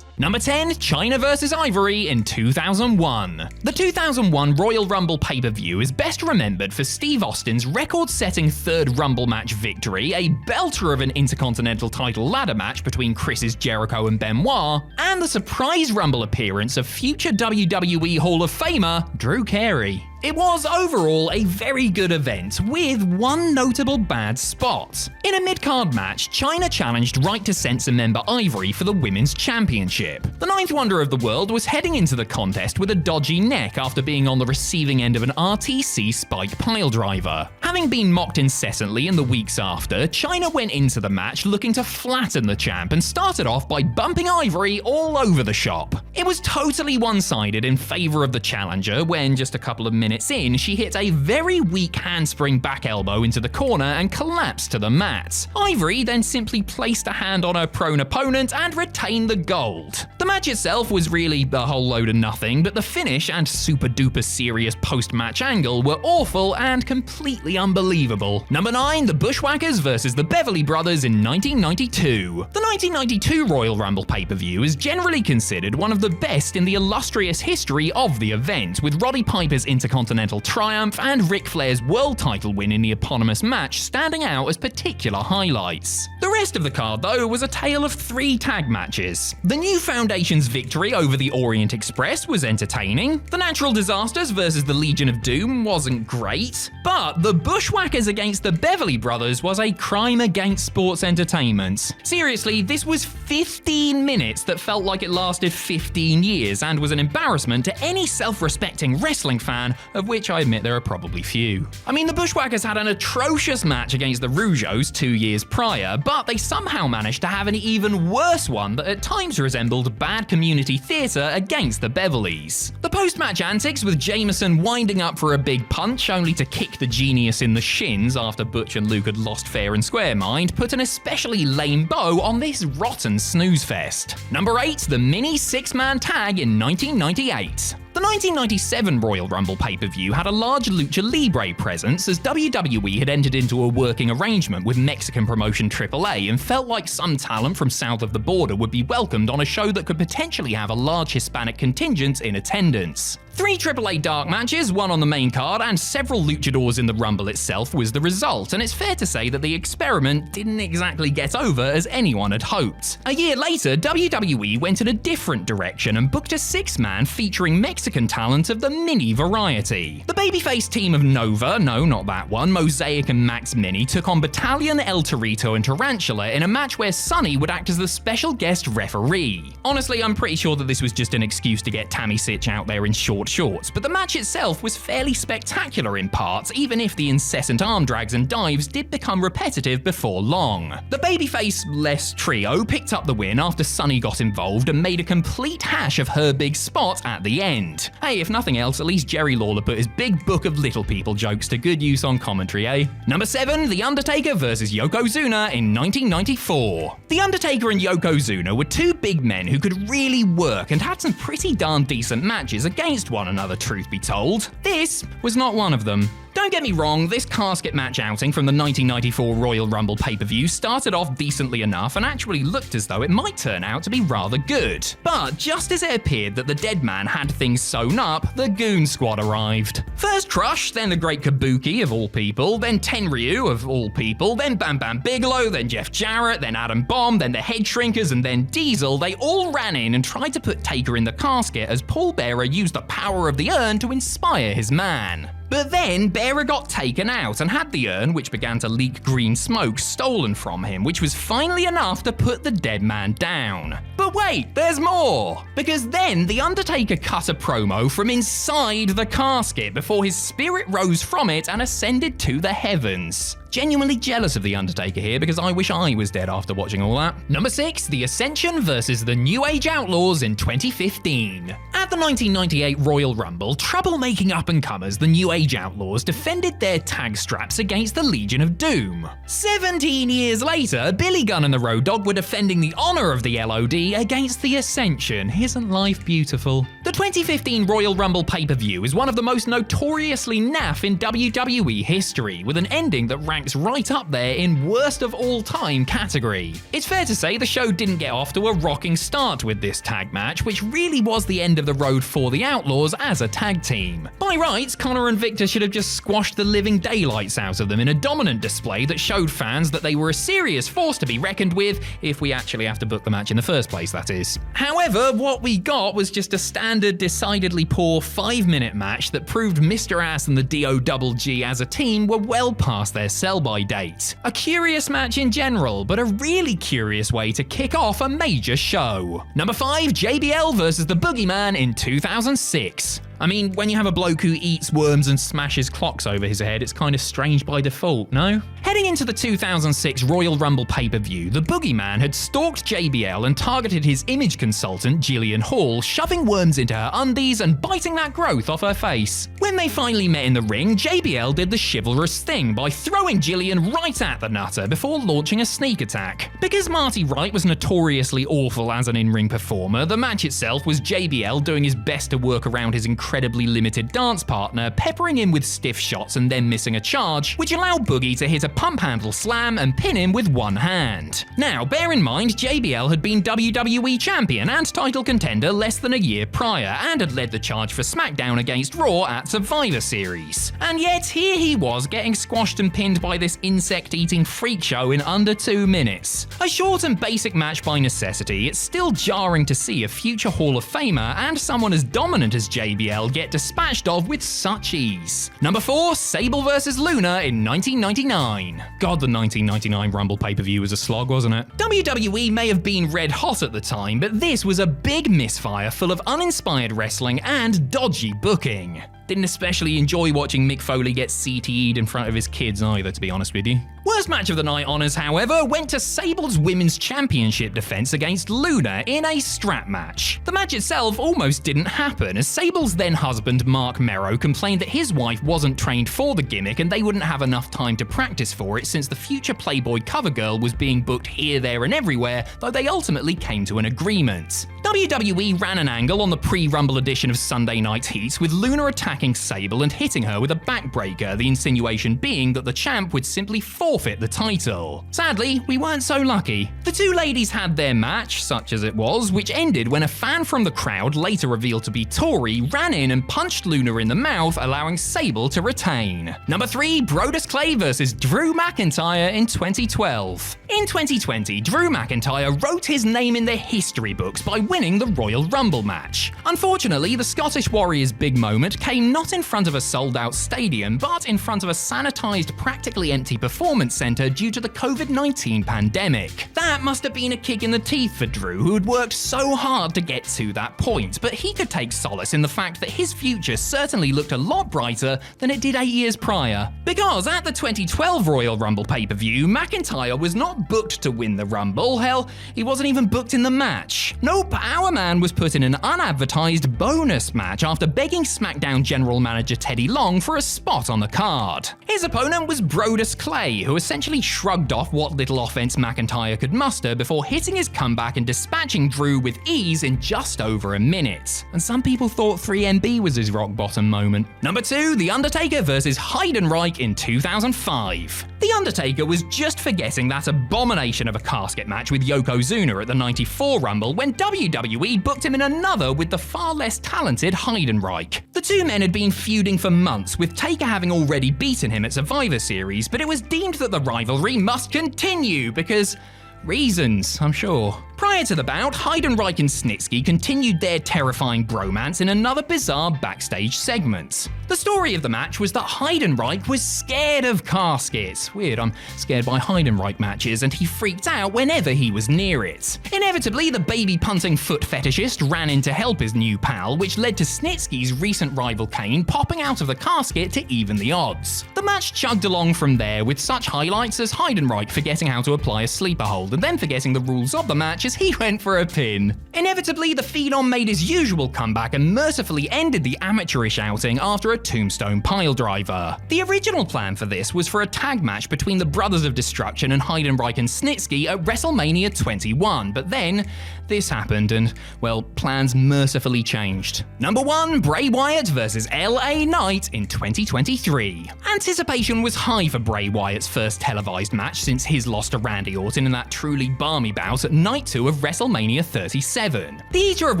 Number 10, Chyna vs. Ivory in 2001. The 2001 Royal Rumble pay-per-view is best remembered for Steve Austin's record-setting 3rd Rumble match victory, a belter of an Intercontinental title ladder match between Chris Jericho and Benoit, and the surprise Rumble appearance of future WWE Hall of Famer Drew Carey. It was overall a very good event, with one notable bad spot. In a mid-card match, Chyna challenged Right to Censor member Ivory for the Women's Championship. The 9th Wonder of the World was heading into the contest with a dodgy neck after being on the receiving end of an RTC spike piledriver. Having been mocked incessantly in the weeks after, Chyna went into the match looking to flatten the champ and started off by bumping Ivory all over the shop. It was totally one-sided in favor of the challenger when, just a couple of minutes minutes in, she hit a very weak handspring back elbow into the corner and collapsed to the mat. Ivory then simply placed a hand on her prone opponent and retained the gold. The match itself was really a whole load of nothing, but the finish and super duper serious post-match angle were awful and completely unbelievable. Number 9, the Bushwhackers versus the Beverly Brothers in 1992. The 1992 Royal Rumble pay-per-view is generally considered one of the best in the illustrious history of the event, with Roddy Piper's Intercontinental triumph and Ric Flair's world title win in the eponymous match standing out as particular highlights. The rest of the card, though, was a tale of 3 tag matches. The New Foundation's victory over the Orient Express was entertaining, the Natural Disasters versus the Legion of Doom wasn't great, but the Bushwhackers against the Beverly Brothers was a crime against sports entertainment. Seriously, this was 15 minutes that felt like it lasted 15 years and was an embarrassment to any self-respecting wrestling fan, of which I admit there are probably few. I mean, the Bushwhackers had an atrocious match against the Rougeaus 2 years prior, but they somehow managed to have an even worse one that at times resembled bad community theatre against the Beverleys. The post-match antics with Jameson winding up for a big punch only to kick the Genius in the shins after Butch and Luke had lost fair and square mind put an especially lame bow on this rotten snooze fest. Number 8, the mini 6-man tag in 1998. The 1997 Royal Rumble pay-per-view had a large lucha libre presence as WWE had entered into a working arrangement with Mexican promotion AAA and felt like some talent from south of the border would be welcomed on a show that could potentially have a large Hispanic contingent in attendance. 3 AAA dark matches, 1 on the main card, and several luchadors in the Rumble itself was the result, and it's fair to say that the experiment didn't exactly get over as anyone had hoped. A year later, WWE went in a different direction and booked a 6-man featuring Mexican talent of the mini variety. The babyface team of Nova, no, not that one, Mosaic and Max Mini took on Battalion, El Torito, and Tarantula in a match where Sonny would act as the special guest referee. Honestly, I'm pretty sure that this was just an excuse to get Tammy Sitch out there in shorts, but the match itself was fairly spectacular in parts, even if the incessant arm drags and dives did become repetitive before long. The babyface-less trio picked up the win after Sonny got involved and made a complete hash of her big spot at the end. Hey, if nothing else, at least Jerry Lawler put his big book of little people jokes to good use on commentary, eh? Number 7, The Undertaker versus Yokozuna in 1994. The Undertaker and Yokozuna were 2 big men who could really work and had some pretty darn decent matches against one another, truth be told. This was not one of them. Don't get me wrong, this casket match outing from the 1994 Royal Rumble pay-per-view started off decently enough and actually looked as though it might turn out to be rather good. But just as it appeared that the dead man had things sewn up, the Goon Squad arrived. First Crush, then the Great Kabuki of all people, then Tenryu of all people, then Bam Bam Bigelow, then Jeff Jarrett, then Adam Bomb, then the Head Shrinkers, and then Diesel. They all ran in and tried to put Taker in the casket as Paul Bearer used the power of the urn to inspire his man. But then Bearer got taken out and had the urn, which began to leak green smoke, stolen from him, which was finally enough to put the dead man down. But wait, there's more! Because then The Undertaker cut a promo from inside the casket before his spirit rose from it and ascended to the heavens. Genuinely jealous of The Undertaker here because I wish I was dead after watching all that. Number 6, The Ascension versus the New Age Outlaws in 2015. At the 1998 Royal Rumble, troublemaking up-and-comers, the New Age Outlaws defended their tag straps against the Legion of Doom. 17 years later, Billy Gunn and the Road Dogg were defending the honor of the LOD against the Ascension. Isn't life beautiful? The 2015 Royal Rumble pay-per-view is one of the most notoriously naff in WWE history, with an ending that ranks right up there in worst of all time category. It's fair to say the show didn't get off to a rocking start with this tag match, which really was the end of the road for the Outlaws as a tag team. By rights, Connor and Victor should have just squashed the living daylights out of them in a dominant display that showed fans that they were a serious force to be reckoned with, if we actually have to book the match in the first place, that is. However, what we got was just a standard, decidedly poor 5-minute match that proved Mr. Ass and the DOGG as a team were well past their sell-by date. A curious match in general, but a really curious way to kick off a major show. Number 5, JBL versus the Boogeyman in 2006. I mean, when you have a bloke who eats worms and smashes clocks over his head, it's kind of strange by default, no? Heading into the 2006 Royal Rumble pay-per-view, the Boogeyman had stalked JBL and targeted his image consultant, Jillian Hall, shoving worms into her undies and biting that growth off her face. When they finally met in the ring, JBL did the chivalrous thing by throwing Jillian right at the nutter before launching a sneak attack. Because Marty Wright was notoriously awful as an in-ring performer, the match itself was JBL doing his best to work around his incredibly limited dance partner, peppering him with stiff shots and then missing a charge, which allowed Boogie to hit a pump handle slam and pin him with one hand. Now, bear in mind, JBL had been WWE champion and title contender less than a year prior, and had led the charge for SmackDown against Raw at Survivor Series. And yet, here he was getting squashed and pinned by this insect-eating freak show in under 2 minutes. A short and basic match by necessity, it's still jarring to see a future Hall of Famer and someone as dominant as JBL get dispatched of with such ease. Number 4, Sable vs. Luna in 1999. God, the 1999 Rumble pay-per-view was a slog, wasn't it? WWE may have been red hot at the time, but this was a big misfire full of uninspired wrestling and dodgy booking. Didn't especially enjoy watching Mick Foley get CTE'd in front of his kids either, to be honest with you. Worst match of the night honours, however, went to Sable's Women's Championship defense against Luna in a strap match. The match itself almost didn't happen, as Sable's then husband Mark Merrow complained that his wife wasn't trained for the gimmick and they wouldn't have enough time to practice for it since the future Playboy cover girl was being booked here, there and everywhere, though they ultimately came to an agreement. WWE ran an angle on the pre-Rumble edition of Sunday Night's Heat with Luna attacking Sable and hitting her with a backbreaker, the insinuation being that the champ would simply forfeit the title. Sadly, we weren't so lucky. The two ladies had their match, such as it was, which ended when a fan from the crowd, later revealed to be Tori, ran in and punched Luna in the mouth, allowing Sable to retain. Number 3, Brodus Clay vs. Drew McIntyre in 2012. In 2020, Drew McIntyre wrote his name in the history books by winning the Royal Rumble match. Unfortunately, the Scottish Warrior's big moment came not in front of a sold-out stadium, but in front of a sanitized, practically empty performance center due to the COVID-19 pandemic. That must have been a kick in the teeth for Drew, who had worked so hard to get to that point, but he could take solace in the fact that his future certainly looked a lot brighter than it did 8 years prior. Because at the 2012 Royal Rumble pay-per-view, McIntyre was not booked to win the Rumble. Hell, he wasn't even booked in the match. Nope, our man was put in an unadvertised bonus match after begging SmackDown General Manager Teddy Long for a spot on the card. His opponent was Brodus Clay, who essentially shrugged off what little offense McIntyre could muster before hitting his comeback and dispatching Drew with ease in just over a minute. And some people thought 3MB was his rock bottom moment. Number 2, The Undertaker vs. Heidenreich in 2005. The Undertaker was just forgetting that abomination of a casket match with Yokozuna at the 94 Rumble when WWE booked him in another with the far less talented Heidenreich. The two men had been feuding for months, with Taker having already beaten him at Survivor Series, but it was deemed that the rivalry must continue because reasons, I'm sure. Prior to the bout, Heidenreich and Snitsky continued their terrifying bromance in another bizarre backstage segment. The story of the match was that Heidenreich was scared of caskets. Weird, I'm scared by Heidenreich matches, and he freaked out whenever he was near it. Inevitably, the baby-punting foot fetishist ran in to help his new pal, which led to Snitsky's recent rival Kane popping out of the casket to even the odds. The match chugged along from there, with such highlights as Heidenreich forgetting how to apply a sleeper hold and then forgetting the rules of the match as he went for a pin. Inevitably, the Phenom made his usual comeback and mercifully ended the amateurish outing after a tombstone piledriver. The original plan for this was for a tag match between the Brothers of Destruction and Heidenreich and Snitsky at WrestleMania 21, but then this happened and, well, plans mercifully changed. Number 1, Bray Wyatt vs. LA Knight in 2023. Anticipation was high for Bray Wyatt's first televised match since his loss to Randy Orton in that truly balmy bout at Night 2 of WrestleMania 37. The Eater of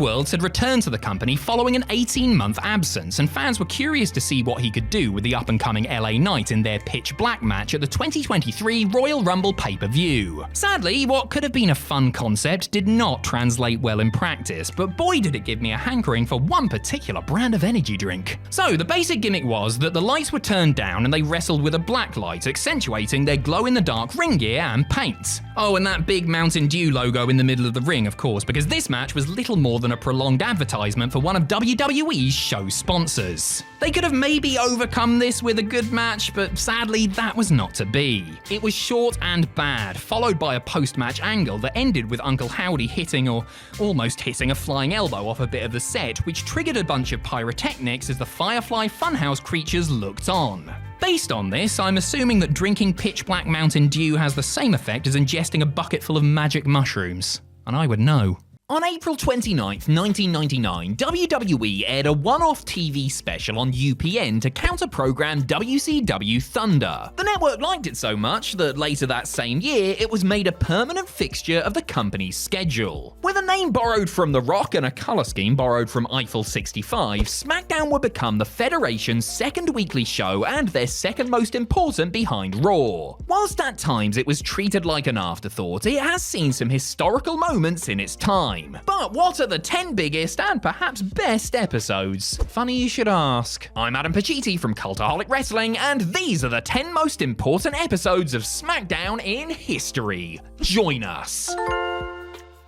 Worlds had returned to the company following an 18-month absence, and fans were curious to see what he could do with the up-and-coming LA Knight in their pitch black match at the 2023 Royal Rumble pay-per-view. Sadly, what could have been a fun concept did not translate well in practice, but boy did it give me a hankering for one particular brand of energy drink. So the basic gimmick was that the lights were turned down and they wrestled with a black light, accentuating their glow-in-the-dark ring gear and paint. Oh, and that big Mountain Dew logo in the the middle of the ring, of course, because this match was little more than a prolonged advertisement for one of WWE's show sponsors. They could have maybe overcome this with a good match, but sadly that was not to be. It was short and bad, followed by a post-match angle that ended with Uncle Howdy hitting or almost hitting a flying elbow off a bit of the set, which triggered a bunch of pyrotechnics as the Firefly Funhouse creatures looked on. Based on this, I'm assuming that drinking pitch black Mountain Dew has the same effect as ingesting a bucket full of magic mushrooms. And I would know. On April 29th, 1999, WWE aired a one-off TV special on UPN to counter-program WCW Thunder. The network liked it so much that later that same year, it was made a permanent fixture of the company's schedule. With a name borrowed from The Rock and a color scheme borrowed from Eiffel 65, SmackDown would become the Federation's second weekly show and their second most important behind Raw. Whilst at times it was treated like an afterthought, it has seen some historical moments in its time. But what are the 10 biggest and perhaps best episodes? Funny you should ask. I'm Adam Pacitti from Cultaholic Wrestling, and these are the 10 most important episodes of SmackDown in history. Join us.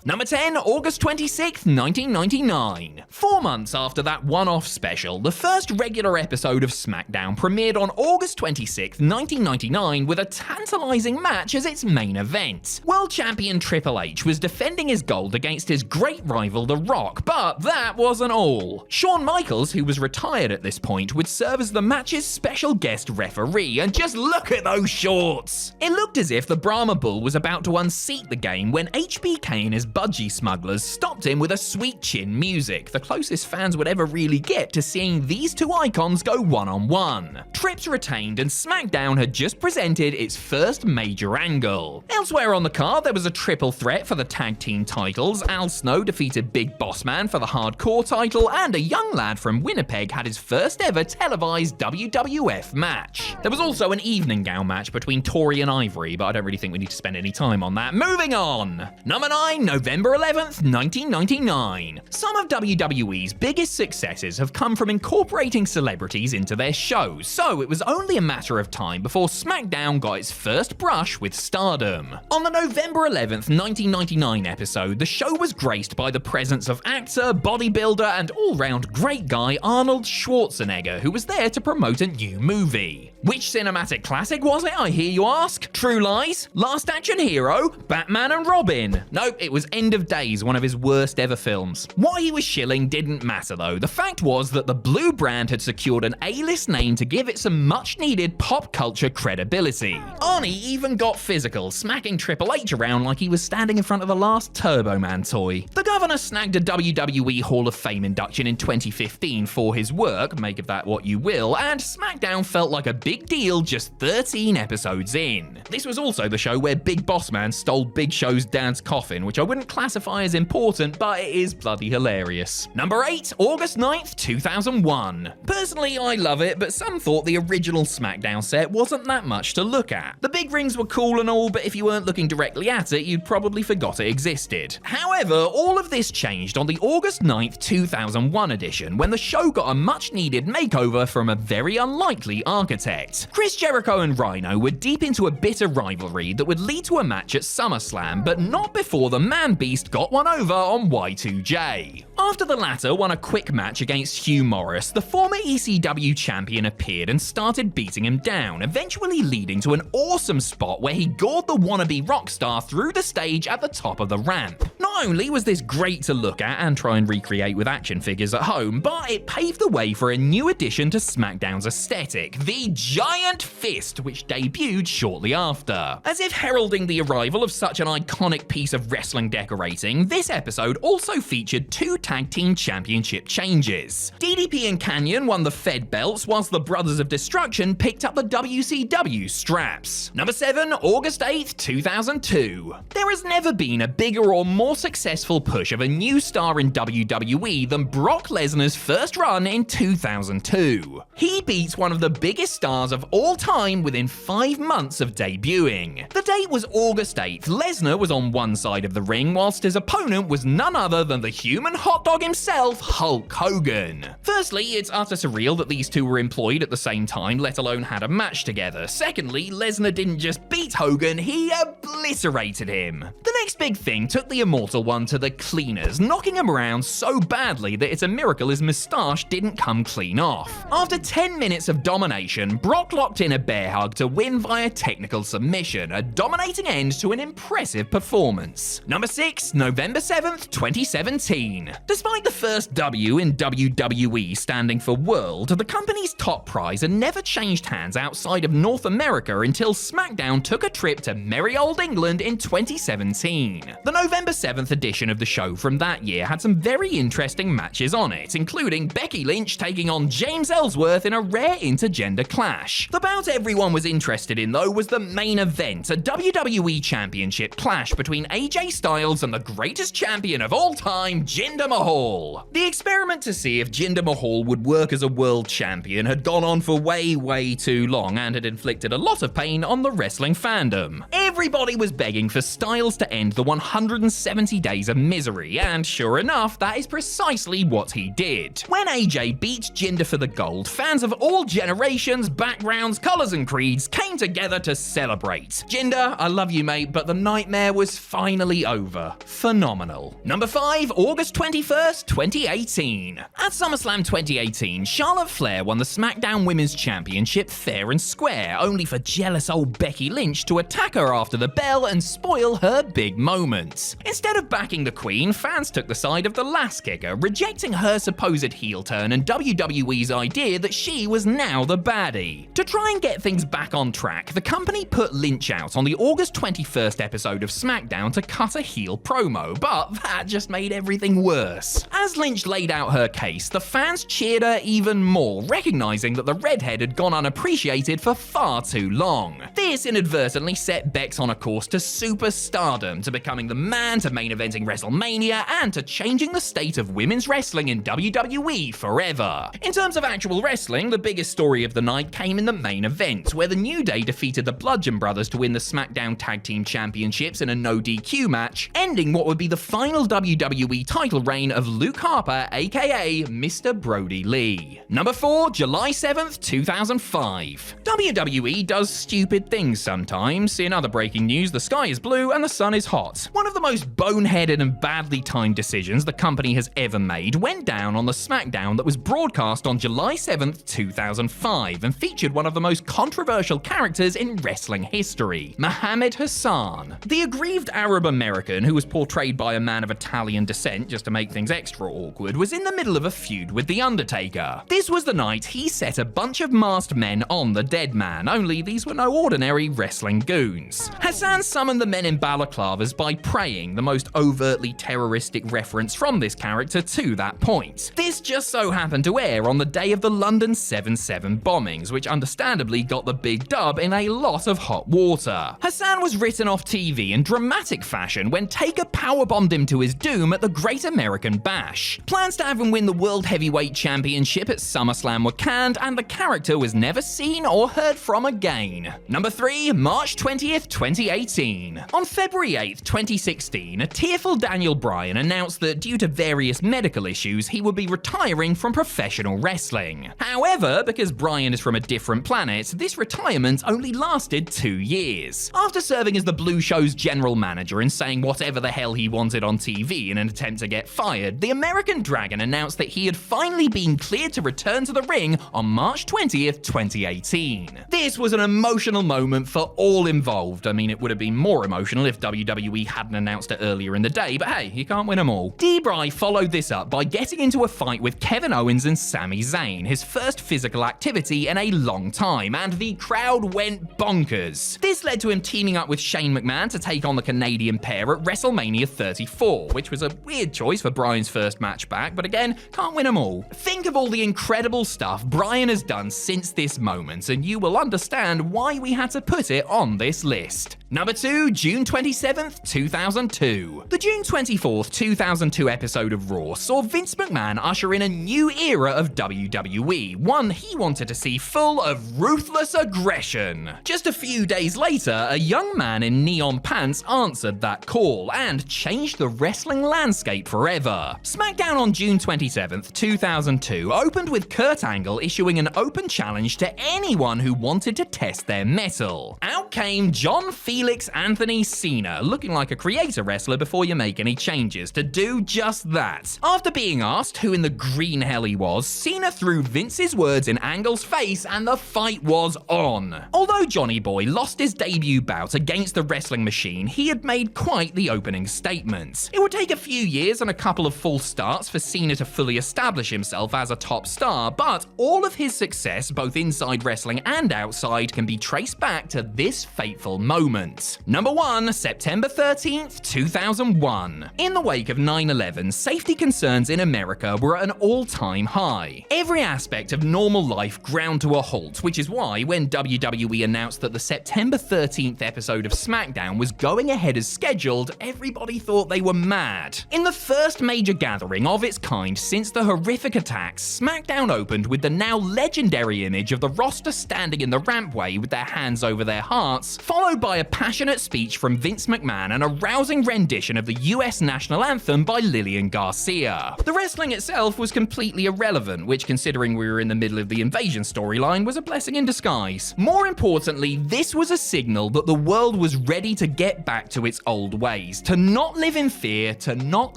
Number 10, August 26th, 1999. 4 months after that one-off special, the first regular episode of SmackDown premiered on August 26th, 1999 with a tantalizing match as its main event. World Champion Triple H was defending his gold against his great rival The Rock, but that wasn't all. Shawn Michaels, who was retired at this point, would serve as the match's special guest referee, and just look at those shorts! It looked as if the Brahma Bull was about to unseat the game when HBK and his budgie smugglers stopped him with a sweet chin music, the closest fans would ever really get to seeing these two icons go one-on-one. Trips retained, and SmackDown had just presented its first major angle. Elsewhere on the card, there was a triple threat for the tag team titles. Al Snow defeated Big Boss Man for the hardcore title, and a young lad from Winnipeg had his first ever televised WWF match. There was also an evening gown match between Tori and Ivory, but I don't really think we need to spend any time on that. Moving on! Number 9, November 11th, 1999. Some of WWE's biggest successes have come from incorporating celebrities into their shows, so it was only a matter of time before SmackDown got its first brush with stardom. On the November 11th, 1999 episode, the show was graced by the presence of actor, bodybuilder, and all-round great guy Arnold Schwarzenegger, who was there to promote a new movie. Which cinematic classic was it, I hear you ask? True Lies? Last Action Hero? Batman and Robin? Nope, it was End of Days, one of his worst ever films. Why he was shilling didn't matter though. The fact was that the Blue brand had secured an A-list name to give it some much-needed pop culture credibility. Arnie even got physical, smacking Triple H around like he was standing in front of the last Turbo Man toy. The Governor snagged a WWE Hall of Fame induction in 2015 for his work, make of that what you will, and SmackDown felt like a big deal just 13 episodes in. This was also the show where Big Boss Man stole Big Show's dad's coffin, which I wouldn't classify as important, but it is bloody hilarious. Number 8, August 9th, 2001. Personally, I love it, but some thought the original SmackDown set wasn't that much to look at. The big rings were cool and all, but if you weren't looking directly at it, you'd probably forgot it existed. However, all of this changed on the August 9th, 2001 edition, when the show got a much-needed makeover from a very unlikely architect. Chris Jericho and Rhino were deep into a bitter rivalry that would lead to a match at SummerSlam, but not before the Man Beast got one over on Y2J. After the latter won a quick match against Hugh Morris, the former ECW champion appeared and started beating him down, eventually leading to an awesome spot where he gored the wannabe rock star through the stage at the top of the ramp. Not only was this great to look at and try and recreate with action figures at home, but it paved the way for a new addition to SmackDown's aesthetic, the Giant Fist, which debuted shortly after. As if heralding the arrival of such an iconic piece of wrestling decorating, this episode also featured 2 tag team championship changes. DDP and Kanyon won the Fed belts, whilst the Brothers of Destruction picked up the WCW straps. Number 7, August 8th, 2002. There has never been a bigger or more successful push of a new star in WWE than Brock Lesnar's first run in 2002. He beats one of the biggest stars of all time within 5 months of debuting. The date was August 8th. Lesnar was on one side of the ring, whilst his opponent was none other than the human hot dog himself, Hulk Hogan. Firstly, it's utter surreal that these two were employed at the same time, let alone had a match together. Secondly, Lesnar didn't just beat Hogan, he obliterated him. The next big thing took the Immortal One to the cleaners, knocking him around so badly that it's a miracle his moustache didn't come clean off. After 10 minutes of domination, Brock locked in a bear hug to win via technical submission, a dominating end to an impressive performance. Number 6, November 7th, 2017. Despite the first W in WWE standing for World, the company's top prize had never changed hands outside of North America until SmackDown took a trip to merry old England in 2017. The November 7th edition of the show from that year had some very interesting matches on it, including Becky Lynch taking on James Ellsworth in a rare intergender clash. The bout everyone was interested in, though, was the main event, a WWE Championship clash between AJ Styles and the greatest champion of all time, Jinder Mahal. The experiment to see if Jinder Mahal would work as a world champion had gone on for way too long and had inflicted a lot of pain on the wrestling fandom. Everybody was begging for Styles to end the 170 days of misery, and sure enough, that is precisely what he did. When AJ beat Jinder for the gold, fans of all generations, backgrounds, colours and creeds came together to celebrate. Jinder, I love you mate, but the nightmare was finally over. Phenomenal. Number 5, August 21st, 2018. At SummerSlam 2018, Charlotte Flair won the SmackDown Women's Championship fair and square, only for jealous old Becky Lynch to attack her after the bell and spoil her big moment. Instead of backing the Queen, fans took the side of the Lass Kicker, rejecting her supposed heel turn and WWE's idea that she was now the baddie. To try and get things back on track, the company put Lynch out on the August 21st episode of SmackDown to cut a heel promo, but that just made everything worse. As Lynch laid out her case, the fans cheered her even more, recognizing that the redhead had gone unappreciated for far too long. This inadvertently set Bex on a course to superstardom, to becoming the man, to main eventing WrestleMania, and to changing the state of women's wrestling in WWE forever. In terms of actual wrestling, the biggest story of the night came in the main event, where the New Day defeated the Bludgeon Brothers to win the SmackDown Tag Team Championships in a no DQ match, ending what would be the final WWE title reign of Luke Harper, aka Mr. Brody Lee. Number 4, July 7th, 2005. WWE does stupid things sometimes. In other breaking news, the sky is blue and the sun is hot. One of the most boneheaded and badly timed decisions the company has ever made went down on the SmackDown that was broadcast on July 7th, 2005, and featured one of the most controversial characters in wrestling history, Muhammad Hassan. The aggrieved Arab American, who was portrayed by a man of Italian descent just to make things extra awkward, was in the middle of a feud with The Undertaker. This was the night he set a bunch of masked men on the dead man, only these were no ordinary wrestling goons. Hassan summoned the men in balaclavas by praying, the most overtly terroristic reference from this character to that point. This just so happened to air on the day of the London 7/7 bombings, which understandably got the big dub in a lot of hot water. Hassan was written off TV in dramatic fashion when Taker powerbombed him to his doom at the Great American Bash. Plans to have him win the World Heavyweight Championship at SummerSlam were canned, and the character was never seen or heard from again. Number 3, March 20th, 2018. On February 8th, 2016, a tearful Daniel Bryan announced that due to various medical issues, he would be retiring from professional wrestling. However, because Bryan is from a different planet, this retirement only lasted 2 years. After serving as the Blue Show's general manager and saying whatever the hell he wanted on TV in an attempt to get fired, the American Dragon announced that he had finally been cleared to return to the ring on March 20th, 2018. This was an emotional moment for all involved. I mean, it would have been more emotional if WWE hadn't announced it earlier in the day, but hey, you can't win them all. D-Bry followed this up by getting into a fight with Kevin Owens and Sami Zayn, his first physical activity in a long time, and the crowd went bonkers. This led to him teaming up with Shane McMahon to take on the Canadian pair at WrestleMania 34, which was a weird choice for Bryan's first match back, but again, can't win them all. Think of all the incredible stuff Bryan has done since this moment, and you will understand why we had to put it on this list. Number 2, June 27th, 2002. The June 24th, 2002 episode of Raw saw Vince McMahon usher in a new era of WWE, one he wanted to see full of ruthless aggression. Just a few days later, a young man in neon pants answered that call and changed the wrestling landscape forever. ever. SmackDown on June 27th, 2002 opened with Kurt Angle issuing an open challenge to anyone who wanted to test their mettle. Out came John Felix Anthony Cena, looking like a creator wrestler before you make any changes, to do just that. After being asked who in the green hell he was, Cena threw Vince's words in Angle's face and the fight was on. Although Johnny Boy lost his debut bout against the Wrestling Machine, he had made quite the opening statement. It would take a few years and a couple of false starts for Cena to fully establish himself as a top star, but all of his success, both inside wrestling and outside, can be traced back to this fateful moment. Number 1, September 13th, 2001. In the wake of 9/11, safety concerns in America were at an all-time high. Every aspect of normal life ground to a halt, which is why when WWE announced that the September 13th episode of SmackDown was going ahead as scheduled, everybody thought they were mad. In the first major gathering of its kind since the horrific attacks, SmackDown opened with the now legendary image of the roster standing in the rampway with their hands over their hearts, followed by a passionate speech from Vince McMahon and a rousing rendition of the US national anthem by Lillian Garcia. The wrestling itself was completely irrelevant, which, considering we were in the middle of the invasion storyline, was a blessing in disguise. More importantly, this was a signal that the world was ready to get back to its old ways, to not live in fear, to not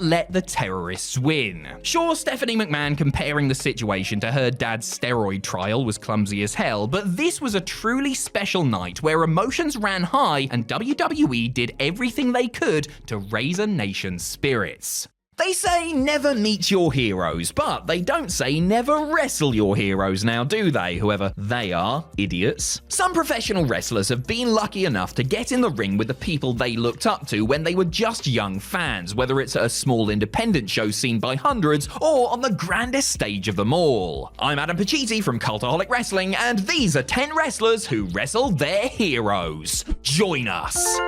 let the terrorists win. Sure, Stephanie McMahon comparing the situation to her dad's steroid trial was clumsy as hell, but this was a truly special night where emotions ran high and WWE did everything they could to raise a nation's spirits. They say never meet your heroes, but they don't say never wrestle your heroes now, do they? Whoever they are, idiots. Some professional wrestlers have been lucky enough to get in the ring with the people they looked up to when they were just young fans, whether it's at a small independent show seen by hundreds or on the grandest stage of them all. I'm Adam Pacitti from Cultaholic Wrestling, and these are 10 wrestlers who wrestled their heroes. Join us!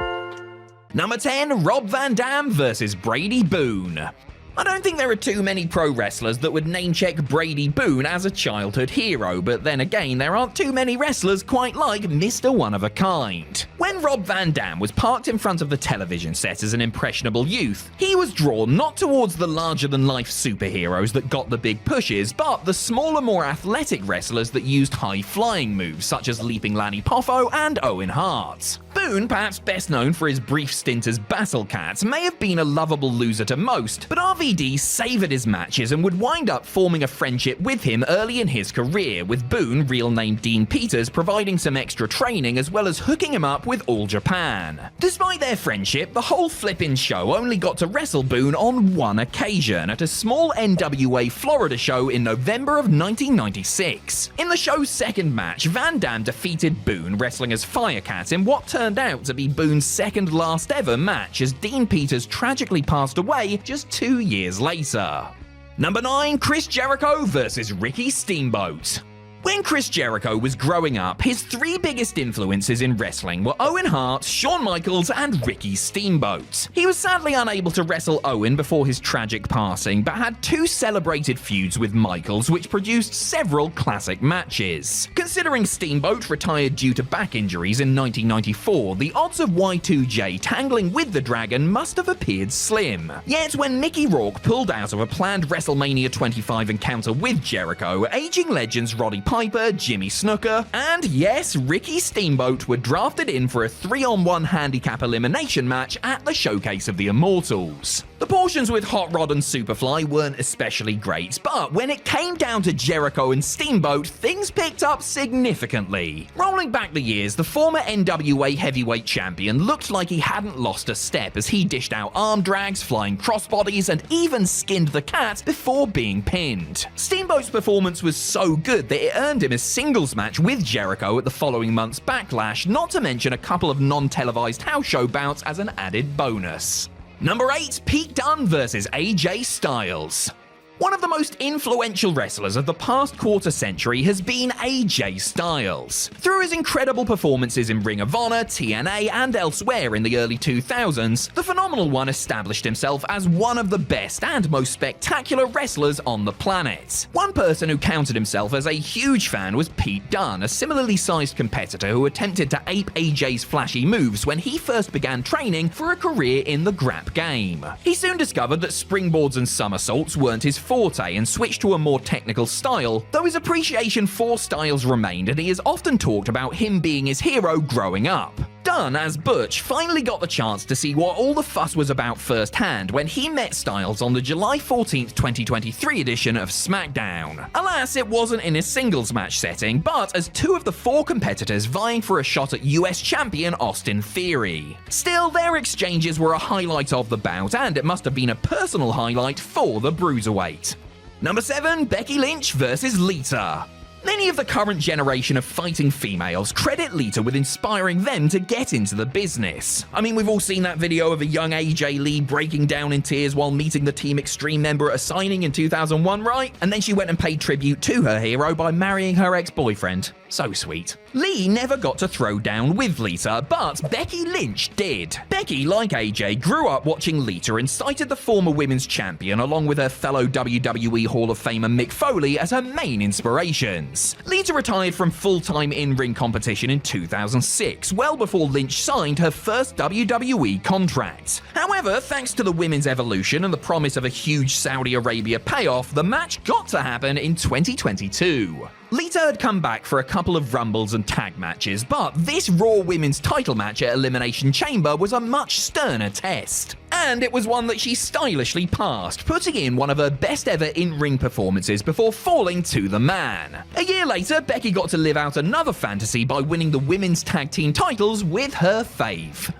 Number 10, Rob Van Dam versus Brady Boone. I don't think there are too many pro wrestlers that would name-check Brady Boone as a childhood hero, but then again, there aren't too many wrestlers quite like Mr. One-of-a-Kind. When Rob Van Dam was parked in front of the television set as an impressionable youth, he was drawn not towards the larger-than-life superheroes that got the big pushes, but the smaller, more athletic wrestlers that used high-flying moves, such as Leaping Lanny Poffo and Owen Hart. Boone, perhaps best known for his brief stint as Battle Cat, may have been a lovable loser to most, but RVD savoured his matches and would wind up forming a friendship with him early in his career, with Boone, real name Dean Peters, providing some extra training as well as hooking him up with All Japan. Despite their friendship, the whole flippin' show only got to wrestle Boone on one occasion, at a small NWA Florida show in November of 1996. In the show's second match, Van Dam defeated Boone, wrestling as Firecat in what turned out to be Boone's second last ever match, as Dean Peters tragically passed away just 2 years later. Number 9, Chris Jericho versus Ricky Steamboat. When Chris Jericho was growing up, his 3 biggest influences in wrestling were Owen Hart, Shawn Michaels, and Ricky Steamboat. He was sadly unable to wrestle Owen before his tragic passing, but had 2 celebrated feuds with Michaels, which produced several classic matches. Considering Steamboat retired due to back injuries in 1994, the odds of Y2J tangling with the Dragon must have appeared slim. Yet when Mickey Rourke pulled out of a planned WrestleMania 25 encounter with Jericho, aging legends Roddy Piper, Jimmy Snuka, and yes, Ricky Steamboat were drafted in for a 3-on-1 handicap elimination match at the Showcase of the Immortals. The portions with Hot Rod and Superfly weren't especially great, but when it came down to Jericho and Steamboat, things picked up significantly. Rolling back the years, the former NWA heavyweight champion looked like he hadn't lost a step as he dished out arm drags, flying crossbodies, and even skinned the cat before being pinned. Steamboat's performance was so good that it earned him a singles match with Jericho at the following month's Backlash, not to mention a couple of non-televised house show bouts as an added bonus. Number 8, Pete Dunne versus AJ Styles. One of the most influential wrestlers of the past quarter century has been AJ Styles. Through his incredible performances in Ring of Honor, TNA, and elsewhere in the early 2000s, the Phenomenal One established himself as one of the best and most spectacular wrestlers on the planet. One person who counted himself as a huge fan was Pete Dunne, a similarly sized competitor who attempted to ape AJ's flashy moves when he first began training for a career in the grap game. He soon discovered that springboards and somersaults weren't his forte and switched to a more technical style, though his appreciation for Styles remained, and he has often talked about him being his hero growing up. Dunne, as Butch, finally got the chance to see what all the fuss was about firsthand when he met Styles on the July 14th, 2023 edition of SmackDown. Alas, it wasn't in a singles match setting, but as two of the four competitors vying for a shot at US champion Austin Theory. Still, their exchanges were a highlight of the bout, and it must have been a personal highlight for the Bruiserweight. Number 7, Becky Lynch vs. Lita. Many of the current generation of fighting females credit Lita with inspiring them to get into the business. I mean, we've all seen that video of a young AJ Lee breaking down in tears while meeting the Team Extreme member at a signing in 2001, right? And then she went and paid tribute to her hero by marrying her ex-boyfriend. So sweet. Lee never got to throw down with Lita, but Becky Lynch did. Becky, like AJ, grew up watching Lita and cited the former women's champion along with her fellow WWE Hall of Famer Mick Foley as her main inspirations. Lita retired from full-time in-ring competition in 2006, well before Lynch signed her first WWE contract. However, thanks to the women's evolution and the promise of a huge Saudi Arabia payoff, the match got to happen in 2022. Lita had come back for a couple of Rumbles and tag matches, but this Raw Women's title match at Elimination Chamber was a much sterner test. And it was one that she stylishly passed, putting in one of her best ever in-ring performances before falling to the man. A year later, Becky got to live out another fantasy by winning the women's tag team titles with her fave.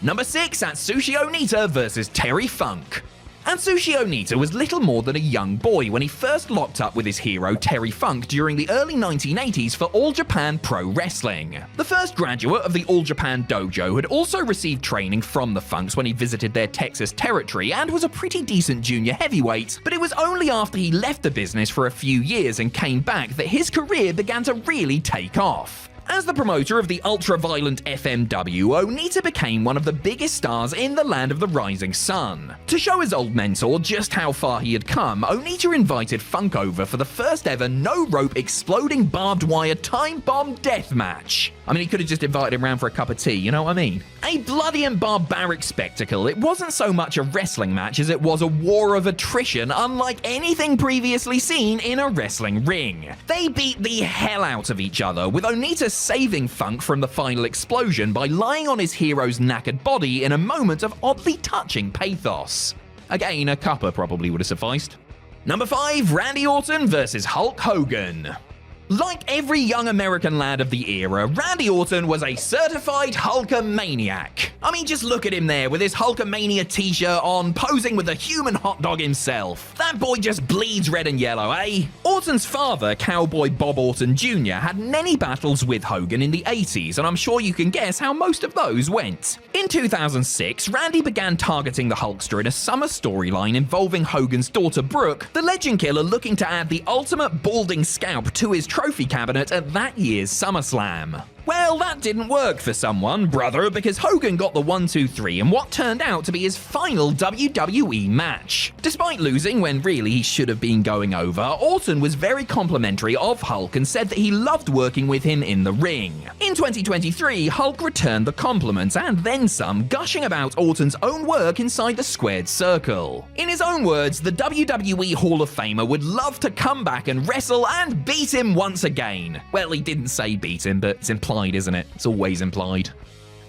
Number 6, Atsushi Onita vs. Terry Funk. Atsushi Onita was little more than a young boy when he first locked up with his hero Terry Funk during the early 1980s for All Japan Pro Wrestling. The first graduate of the All Japan dojo had also received training from the Funks when he visited their Texas territory and was a pretty decent junior heavyweight, but it was only after he left the business for a few years and came back that his career began to really take off. As the promoter of the ultra-violent FMW, Onita became one of the biggest stars in the land of the rising sun. To show his old mentor just how far he had come, Onita invited Funk over for the first ever no-rope exploding barbed wire time bomb death match. I mean, he could have just invited him round for a cup of tea, you know what I mean? A bloody and barbaric spectacle, it wasn't so much a wrestling match as it was a war of attrition unlike anything previously seen in a wrestling ring. They beat the hell out of each other, with Onita saving Funk from the final explosion by lying on his hero's knackered body in a moment of oddly touching pathos. Again, a cuppa probably would have sufficed. Number 5, Randy Orton vs. Hulk Hogan. Like every young American lad of the era, Randy Orton was a certified Hulkamaniac. I mean, just look at him there with his Hulkamania t-shirt on, posing with a human hot dog himself. That boy just bleeds red and yellow, eh? Orton's father, Cowboy Bob Orton Jr., had many battles with Hogan in the 80s, and I'm sure you can guess how most of those went. In 2006, Randy began targeting the Hulkster in a summer storyline involving Hogan's daughter Brooke, the legend killer looking to add the ultimate balding scalp to his trophy cabinet at that year's SummerSlam. Well, that didn't work for someone, brother, because Hogan got the 1-2-3 in what turned out to be his final WWE match. Despite losing when really he should have been going over, Orton was very complimentary of Hulk and said that he loved working with him in the ring. In 2023, Hulk returned the compliments and then some, gushing about Orton's own work inside the squared circle. In his own words, the WWE Hall of Famer would love to come back and wrestle and beat him once again. Well, he didn't say beat him, but it's implied, isn't it? It's always implied.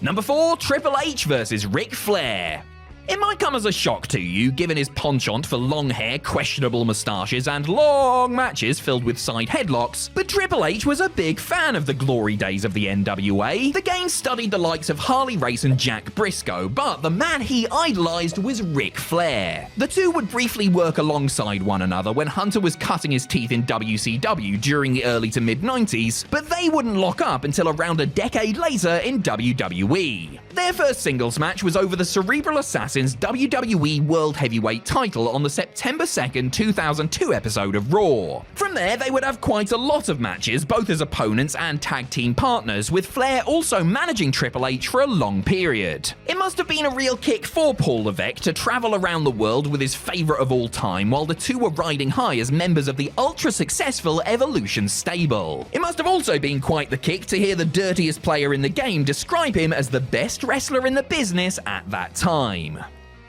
Number 4, Triple H vs. Ric Flair. It might come as a shock to you, given his penchant for long hair, questionable moustaches, and long matches filled with side headlocks, but Triple H was a big fan of the glory days of the NWA. The gang studied the likes of Harley Race and Jack Briscoe, but the man he idolized was Ric Flair. The two would briefly work alongside one another when Hunter was cutting his teeth in WCW during the early to mid-90s, but they wouldn't lock up until around a decade later in WWE. Their first singles match was over the cerebral assassin Austin's WWE World Heavyweight title on the September 2nd, 2002 episode of Raw. From there, they would have quite a lot of matches, both as opponents and tag team partners, with Flair also managing Triple H for a long period. It must have been a real kick for Paul Levesque to travel around the world with his favourite of all time while the two were riding high as members of the ultra-successful Evolution stable. It must have also been quite the kick to hear the dirtiest player in the game describe him as the best wrestler in the business at that time.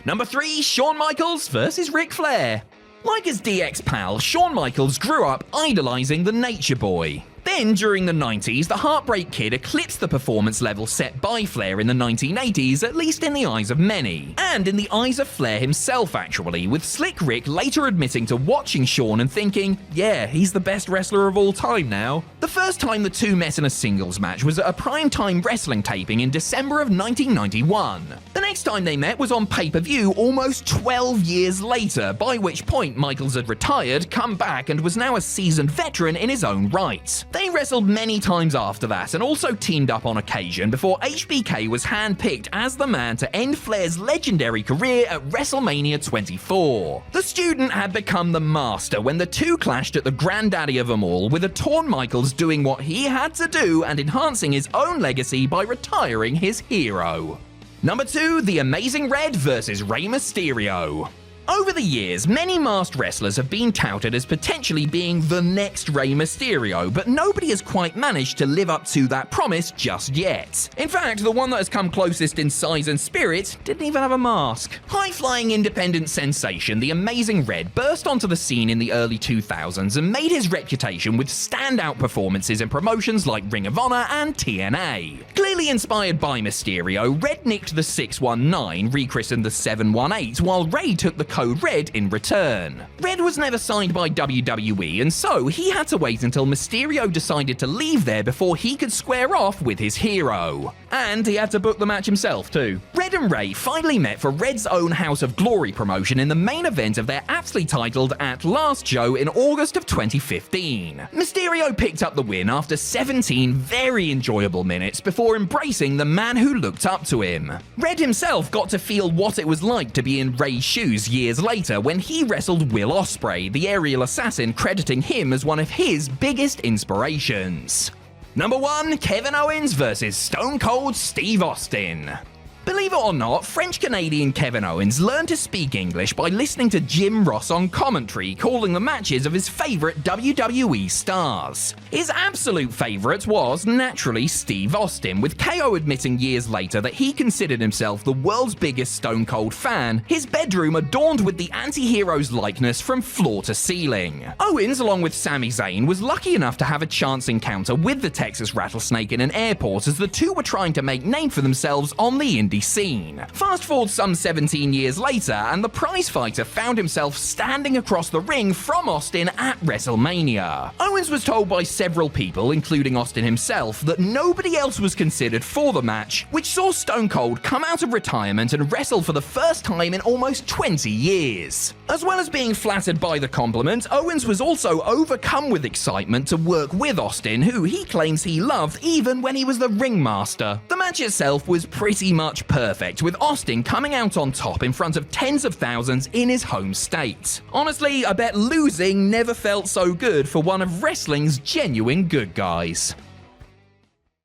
Number 3, Shawn Michaels vs. Ric Flair. Like his DX pal, Shawn Michaels grew up idolising the Nature Boy. Then, during the 90s, the Heartbreak Kid eclipsed the performance level set by Flair in the 1980s, at least in the eyes of many. And in the eyes of Flair himself, actually, with Slick Rick later admitting to watching Shawn and thinking, yeah, he's the best wrestler of all time now. The first time the two met in a singles match was at a primetime wrestling taping in December of 1991. The next time they met was on pay-per-view almost 12 years later, by which point Michaels had retired, come back, and was now a seasoned veteran in his own right. They wrestled many times after that and also teamed up on occasion before HBK was handpicked as the man to end Flair's legendary career at WrestleMania 24. The student had become the master when the two clashed at the granddaddy of them all, with a torn Michaels doing what he had to do and enhancing his own legacy by retiring his hero. Number 2, The Amazing Red vs. Rey Mysterio. Over the years, many masked wrestlers have been touted as potentially being the next Rey Mysterio, but nobody has quite managed to live up to that promise just yet. In fact, the one that has come closest in size and spirit didn't even have a mask. High-flying independent sensation, The Amazing Red burst onto the scene in the early 2000s and made his reputation with standout performances in promotions like Ring of Honor and TNA. Clearly inspired by Mysterio, Red nicked the 619, rechristened the 718, while Rey took the code Red in return. Red was never signed by WWE, and so he had to wait until Mysterio decided to leave there before he could square off with his hero. And he had to book the match himself too. Red and Rey finally met for Red's own House of Glory promotion in the main event of their aptly titled At Last show in August of 2015. Mysterio picked up the win after 17 very enjoyable minutes before embracing the man who looked up to him. Red himself got to feel what it was like to be in Rey's shoes years later when he wrestled Will Ospreay, the aerial assassin, crediting him as one of his biggest inspirations. Number 1, Kevin Owens vs. Stone Cold Steve Austin. Believe it or not, French-Canadian Kevin Owens learned to speak English by listening to Jim Ross on commentary, calling the matches of his favourite WWE stars. His absolute favourite was, naturally, Steve Austin, with KO admitting years later that he considered himself the world's biggest Stone Cold fan, his bedroom adorned with the anti-hero's likeness from floor to ceiling. Owens, along with Sami Zayn, was lucky enough to have a chance encounter with the Texas Rattlesnake in an airport as the two were trying to make name for themselves on the indie scene. Fast forward some 17 years later, and the prizefighter found himself standing across the ring from Austin at WrestleMania. Owens was told by several people, including Austin himself, that nobody else was considered for the match, which saw Stone Cold come out of retirement and wrestle for the first time in almost 20 years. As well as being flattered by the compliment, Owens was also overcome with excitement to work with Austin, who he claims he loved even when he was the ringmaster. The match itself was pretty much perfect, with Austin coming out on top in front of tens of thousands in his home state. Honestly, I bet losing never felt so good for one of wrestling's genuine good guys.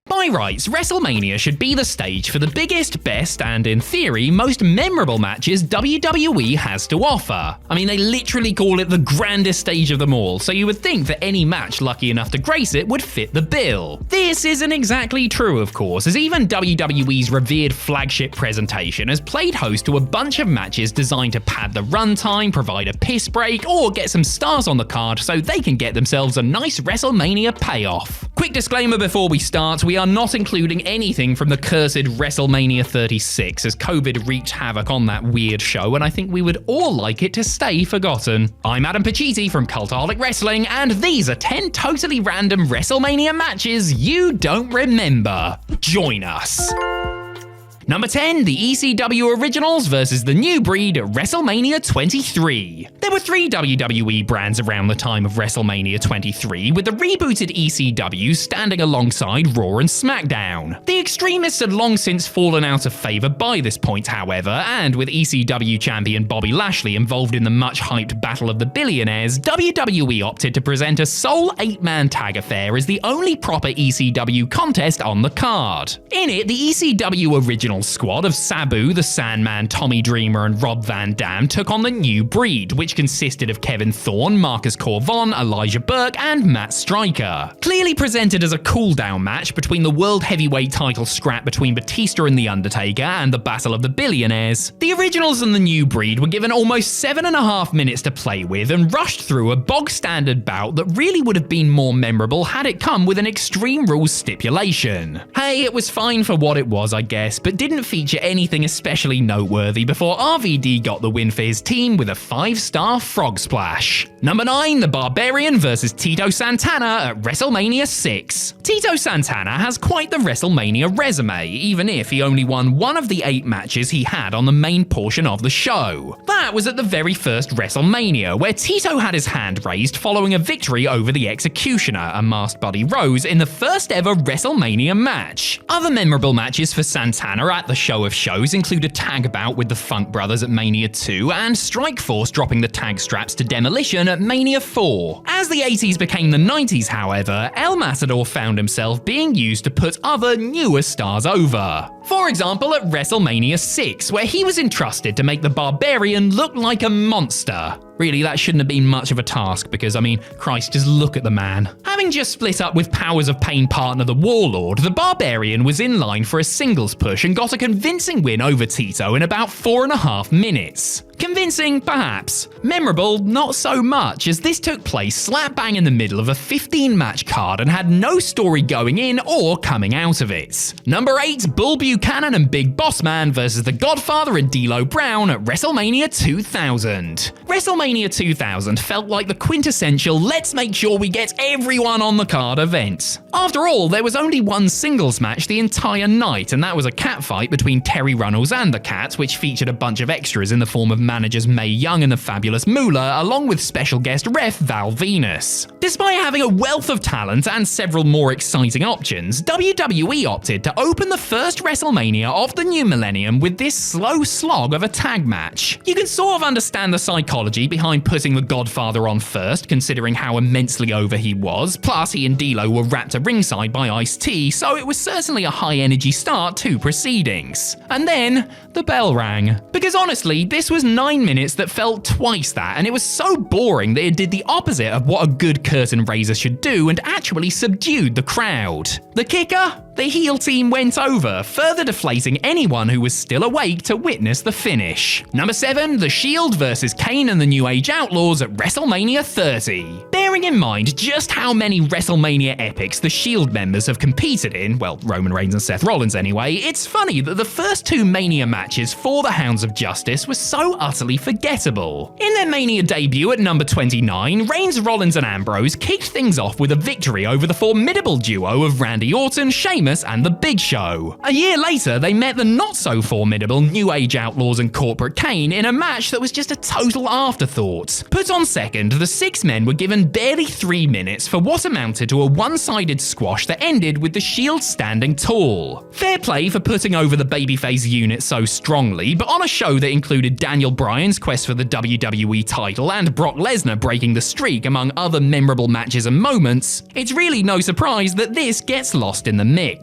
By rights, WrestleMania should be the stage for the biggest, best, and in theory, most memorable matches WWE has to offer. I mean, they literally call it the grandest stage of them all, so you would think that any match lucky enough to grace it would fit the bill. This isn't exactly true, of course, as even WWE's revered flagship presentation has played host to a bunch of matches designed to pad the runtime, provide a piss break, or get some stars on the card so they can get themselves a nice WrestleMania payoff. Quick disclaimer before we start, we are not including anything from the cursed WrestleMania 36, as COVID wreaked havoc on that weird show, and I think we would all like it to stay forgotten. I'm Adam Pacitti from Cultaholic Wrestling, and these are 10 totally random WrestleMania matches you don't remember. Join us. Number 10, the ECW Originals versus the New Breed at WrestleMania 23. There were 3 WWE brands around the time of WrestleMania 23, with the rebooted ECW standing alongside Raw and SmackDown. The extremists had long since fallen out of favour by this point, however, and with ECW champion Bobby Lashley involved in the much-hyped Battle of the Billionaires, WWE opted to present a sole 8-man tag affair as the only proper ECW contest on the card. In it, the ECW Original squad of Sabu, the Sandman, Tommy Dreamer, and Rob Van Dam took on the New Breed, which consisted of Kevin Thorne, Marcus Corvon, Elijah Burke, and Matt Striker. Clearly presented as a cool-down match between the World Heavyweight title scrap between Batista and The Undertaker and the Battle of the Billionaires, the Originals and the New Breed were given almost 7.5 minutes to play with and rushed through a bog-standard bout that really would have been more memorable had it come with an Extreme Rules stipulation. Hey, it was fine for what it was, I guess, but didn't feature anything especially noteworthy before RVD got the win for his team with a 5-star frog splash. Number 9, the Barbarian versus Tito Santana at WrestleMania 6. Tito Santana has quite the WrestleMania resume, even if he only won one of the 8 matches he had on the main portion of the show. That was at the very first WrestleMania, where Tito had his hand raised following a victory over the Executioner, a masked Buddy Rose, in the first ever WrestleMania match. Other memorable matches for Santana at the show of shows include a tag bout with the Funk Brothers at Mania 2 and Strikeforce dropping the tag straps to Demolition at Mania 4. As the 80s became the 90s, however, El Matador found himself being used to put other, newer stars over. For example, at WrestleMania 6, where he was entrusted to make the Barbarian look like a monster. Really, that shouldn't have been much of a task because, I mean, Christ, just look at the man. Having just split up with Powers of Pain partner the Warlord, the Barbarian was in line for a singles push and got a convincing win over Tito in about 4.5 minutes. Convincing, perhaps. Memorable, not so much, as this took place slap bang in the middle of a 15-match card and had no story going in or coming out of it. Number 8, Bull Buchanan and Big Boss Man versus The Godfather and D'Lo Brown at WrestleMania 2000. WrestleMania 2000 felt like the quintessential let's make sure we get everyone on the card event. After all, there was only one singles match the entire night, and that was a catfight between Terry Runnels and the Cat, which featured a bunch of extras in the form of managers Mae Young and the Fabulous Moolah, along with special guest ref Val Venus. Despite having a wealth of talent and several more exciting options, WWE opted to open the first WrestleMania of the new millennium with this slow slog of a tag match. You can sort of understand the psychology behind putting the Godfather on first, considering how immensely over he was, plus he and D'Lo were wrapped at ringside by Ice-T, so it was certainly a high-energy start to proceedings. And then, the bell rang. Because honestly, this was 9 minutes that felt twice that, and it was so boring that it did the opposite of what a good curtain raiser should do and actually subdued the crowd. The kicker? The heel team went over, further deflating anyone who was still awake to witness the finish. Number 7, The Shield versus Kane and the New Age Outlaws at WrestleMania 30. Bearing in mind just how many WrestleMania epics the Shield members have competed in, well, Roman Reigns and Seth Rollins anyway, it's funny that the first 2 Mania matches for the Hounds of Justice were so utterly forgettable. In their Mania debut at number 29, Reigns, Rollins and Ambrose kicked things off with a victory over the formidable duo of Randy Orton, Sheamus and The Big Show. A year later, they met the not-so-formidable New Age Outlaws and Corporate Kane in a match that was just a total afterthought. Put on second, the 6 men were given barely 3 minutes for what amounted to a one-sided squash that ended with the Shield standing tall. Fair play for putting over the babyface unit so strongly, but on a show that included Daniel Bryan's quest for the WWE title and Brock Lesnar breaking the streak among other memorable matches and moments, it's really no surprise that this gets lost in the mix.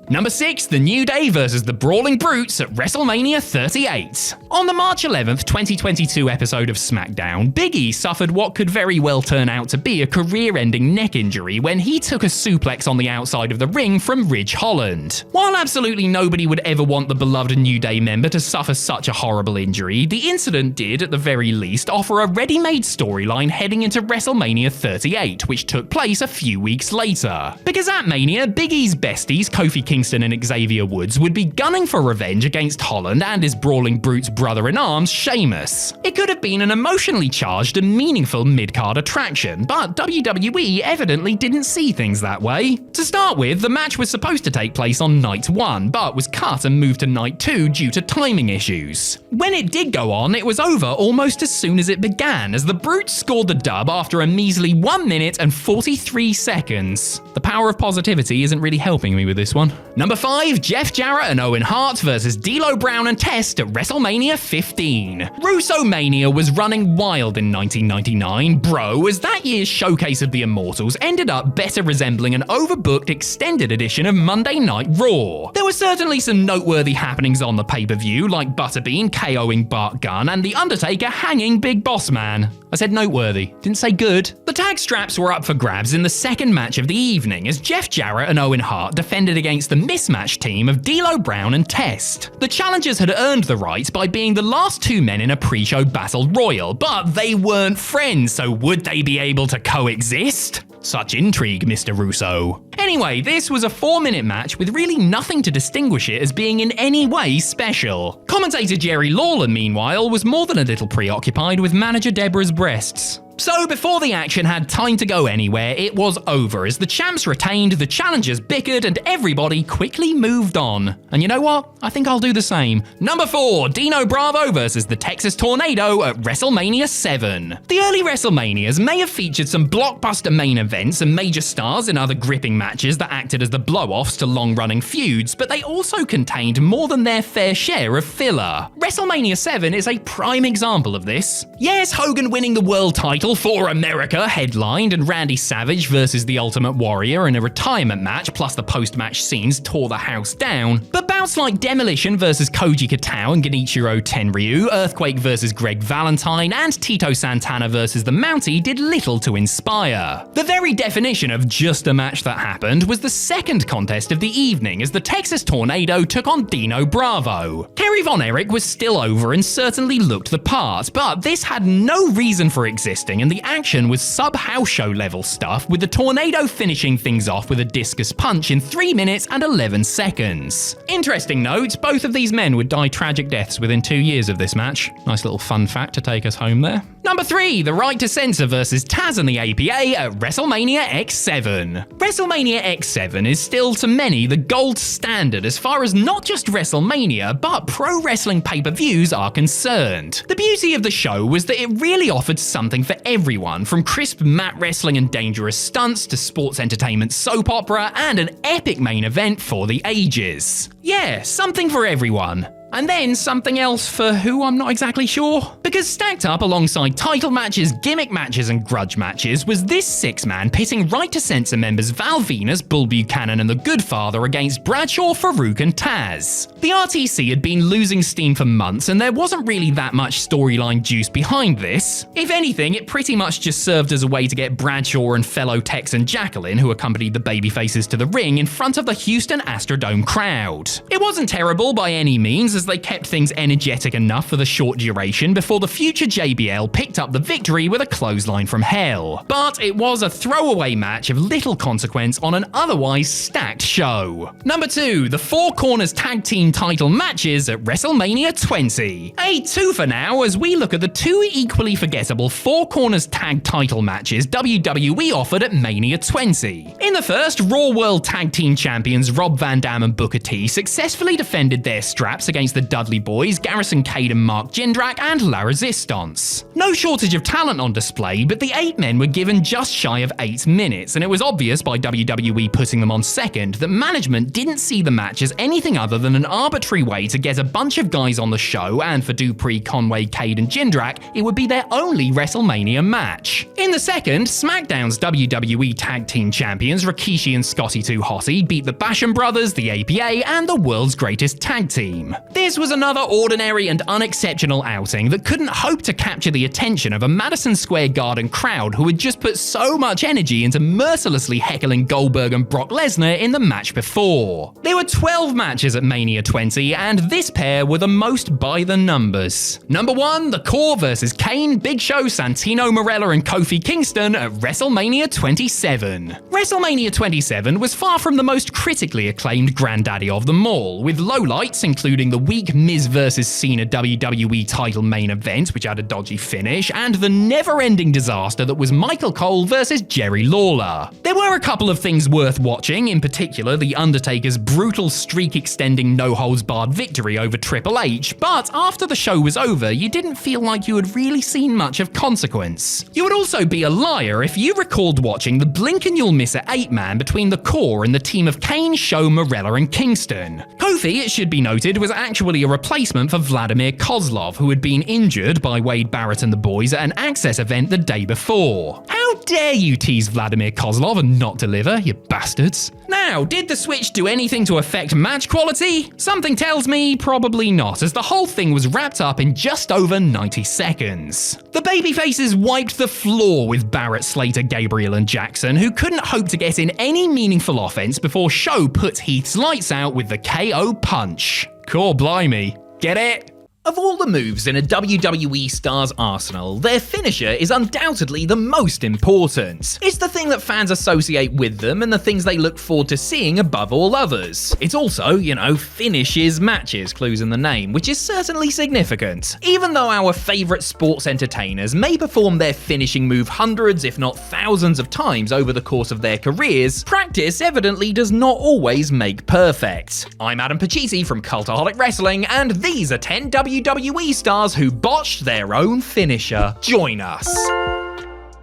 Number 6, The New Day versus the Brawling Brutes at WrestleMania 38. On the March 11th, 2022 episode of SmackDown, Big E suffered what could very well turn out to be a career-ending neck injury when he took a suplex on the outside of the ring from Ridge Holland. While absolutely nobody would ever want the beloved New Day member to suffer such a horrible injury, the incident did, at the very least, offer a ready-made storyline heading into WrestleMania 38, which took place a few weeks later. Because at Mania, Big E's besties, Kofi Kingston and Xavier Woods would be gunning for revenge against Holland and his Brawling Brute's brother-in-arms, Sheamus. It could have been an emotionally charged and meaningful mid-card attraction, but WWE evidently didn't see things that way. To start with, the match was supposed to take place on night 1, but was cut and moved to night 2 due to timing issues. When it did go on, it was over almost as soon as it began, as the Brutes scored the dub after a measly 1 minute and 43 seconds. The power of positivity isn't really helping me with this one. Number 5, Jeff Jarrett and Owen Hart versus D'Lo Brown and Test at WrestleMania 15. Russo Mania was running wild in 1999, bro, as that year's showcase of the Immortals ended up better resembling an overbooked extended edition of Monday Night Raw. There were certainly some noteworthy happenings on the pay-per-view, like Butterbean KOing Bart Gunn and The Undertaker hanging Big Boss Man. I said noteworthy, didn't say good. The tag straps were up for grabs in the second match of the evening, as Jeff Jarrett and Owen Hart defended against the mismatched team of D'Lo Brown and Test. The challengers had earned the right by being the last 2 men in a pre-show battle royal, but they weren't friends, so would they be able to coexist? Such intrigue, Mr. Russo. Anyway, this was a 4-minute match with really nothing to distinguish it as being in any way special. Commentator Jerry Lawler, meanwhile, was more than a little preoccupied with manager Deborah's breasts. So before the action had time to go anywhere, it was over as the champs retained, the challengers bickered, and everybody quickly moved on. And you know what? I think I'll do the same. Number 4, Dino Bravo versus the Texas Tornado at WrestleMania 7. The early WrestleManias may have featured some blockbuster main events and major stars in other gripping matches that acted as the blow-offs to long-running feuds, but they also contained more than their fair share of filler. WrestleMania 7 is a prime example of this. Yes, Hogan winning the world title for America headlined, and Randy Savage versus the Ultimate Warrior in a retirement match, plus the post-match scenes tore the house down. But bouts like Demolition versus Koji Katao and Genichiro Tenryu, Earthquake versus Greg Valentine, and Tito Santana versus the Mountie did little to inspire. The very definition of just a match that happened was the second contest of the evening, as the Texas Tornado took on Dino Bravo. Kerry Von Erich was still over and certainly looked the part, but this had no reason for existing, and the action was sub-house show level stuff, with the Tornado finishing things off with a discus punch in 3 minutes and 11 seconds. Interesting note, both of these men would die tragic deaths within 2 years of this match. Nice little fun fact to take us home there. Number 3, The Right to Censor versus Taz and the APA at WrestleMania X7. WrestleMania X7 is still to many the gold standard as far as not just WrestleMania, but pro wrestling pay-per-views are concerned. The beauty of the show was that it really offered something for everyone, from crisp mat wrestling and dangerous stunts to sports entertainment soap opera and an epic main event for the ages. Yeah, something for everyone. And then something else for who I'm not exactly sure. Because stacked up alongside title matches, gimmick matches, and grudge matches was this 6-man pitting Right to Censor members Val Venus, Bull Buchanan, and the Good Father against Bradshaw, Farouk, and Taz. The RTC had been losing steam for months, and there wasn't really that much storyline juice behind this. If anything, it pretty much just served as a way to get Bradshaw and fellow Texan Jacqueline, who accompanied the babyfaces to the ring, in front of the Houston Astrodome crowd. It wasn't terrible by any means, as they kept things energetic enough for the short duration before the future JBL picked up the victory with a clothesline from hell. But it was a throwaway match of little consequence on an otherwise stacked show. Number 2, the Four Corners Tag Team title matches at WrestleMania 20. A 2 for now as we look at the 2 equally forgettable Four Corners Tag title matches WWE offered at Mania 20. In the first, Raw World Tag Team Champions Rob Van Dam and Booker T successfully defended their straps against the Dudley Boys, Garrison Cade and Mark Jindrak, and La Resistance. No shortage of talent on display, but the 8 men were given just shy of 8 minutes, and it was obvious by WWE putting them on second that management didn't see the match as anything other than an arbitrary way to get a bunch of guys on the show, and for Dupree, Conway, Cade, and Jindrak, it would be their only WrestleMania match. In the second, SmackDown's WWE Tag Team Champions Rikishi and Scotty 2 Hotty beat the Basham Brothers, the APA, and the world's greatest tag team. This was another ordinary and unexceptional outing that couldn't hope to capture the attention of a Madison Square Garden crowd who had just put so much energy into mercilessly heckling Goldberg and Brock Lesnar in the match before. There were 12 matches at Mania 20, and this pair were the most by the numbers. Number 1, The Core versus Kane, Big Show, Santino Marella and Kofi Kingston at WrestleMania 27. WrestleMania 27 was far from the most critically acclaimed granddaddy of them all, with lowlights including the weak Miz vs Cena WWE title main event, which had a dodgy finish, and the never-ending disaster that was Michael Cole versus Jerry Lawler. There were a couple of things worth watching, in particular The Undertaker's brutal streak-extending no-holds-barred victory over Triple H, but after the show was over, you didn't feel like you had really seen much of consequence. You would also be a liar if you recalled watching the blink-and-you'll-miss-it 8-man between the Core and the team of Kane, Show, Marella and Kingston. Kofi, it should be noted, was actually a replacement for Vladimir Kozlov, who had been injured by Wade Barrett and the boys at an Access event the day before. How dare you tease Vladimir Kozlov and not deliver, you bastards? Now, did the switch do anything to affect match quality? Something tells me probably not, as the whole thing was wrapped up in just over 90 seconds. The babyfaces wiped the floor with Barrett, Slater, Gabriel and Jackson, who couldn't hope to get in any meaningful offense before Show put Heath's lights out with the KO punch. Core blimey. Get it? Of all the moves in a WWE star's arsenal, their finisher is undoubtedly the most important. It's the thing that fans associate with them and the things they look forward to seeing above all others. It's also, finishes matches, clues in the name, which is certainly significant. Even though our favourite sports entertainers may perform their finishing move hundreds if not thousands of times over the course of their careers, practice evidently does not always make perfect. I'm Adam Pacitti from Cultaholic Wrestling, and these are 10 WWE stars who botched their own finisher. Join us.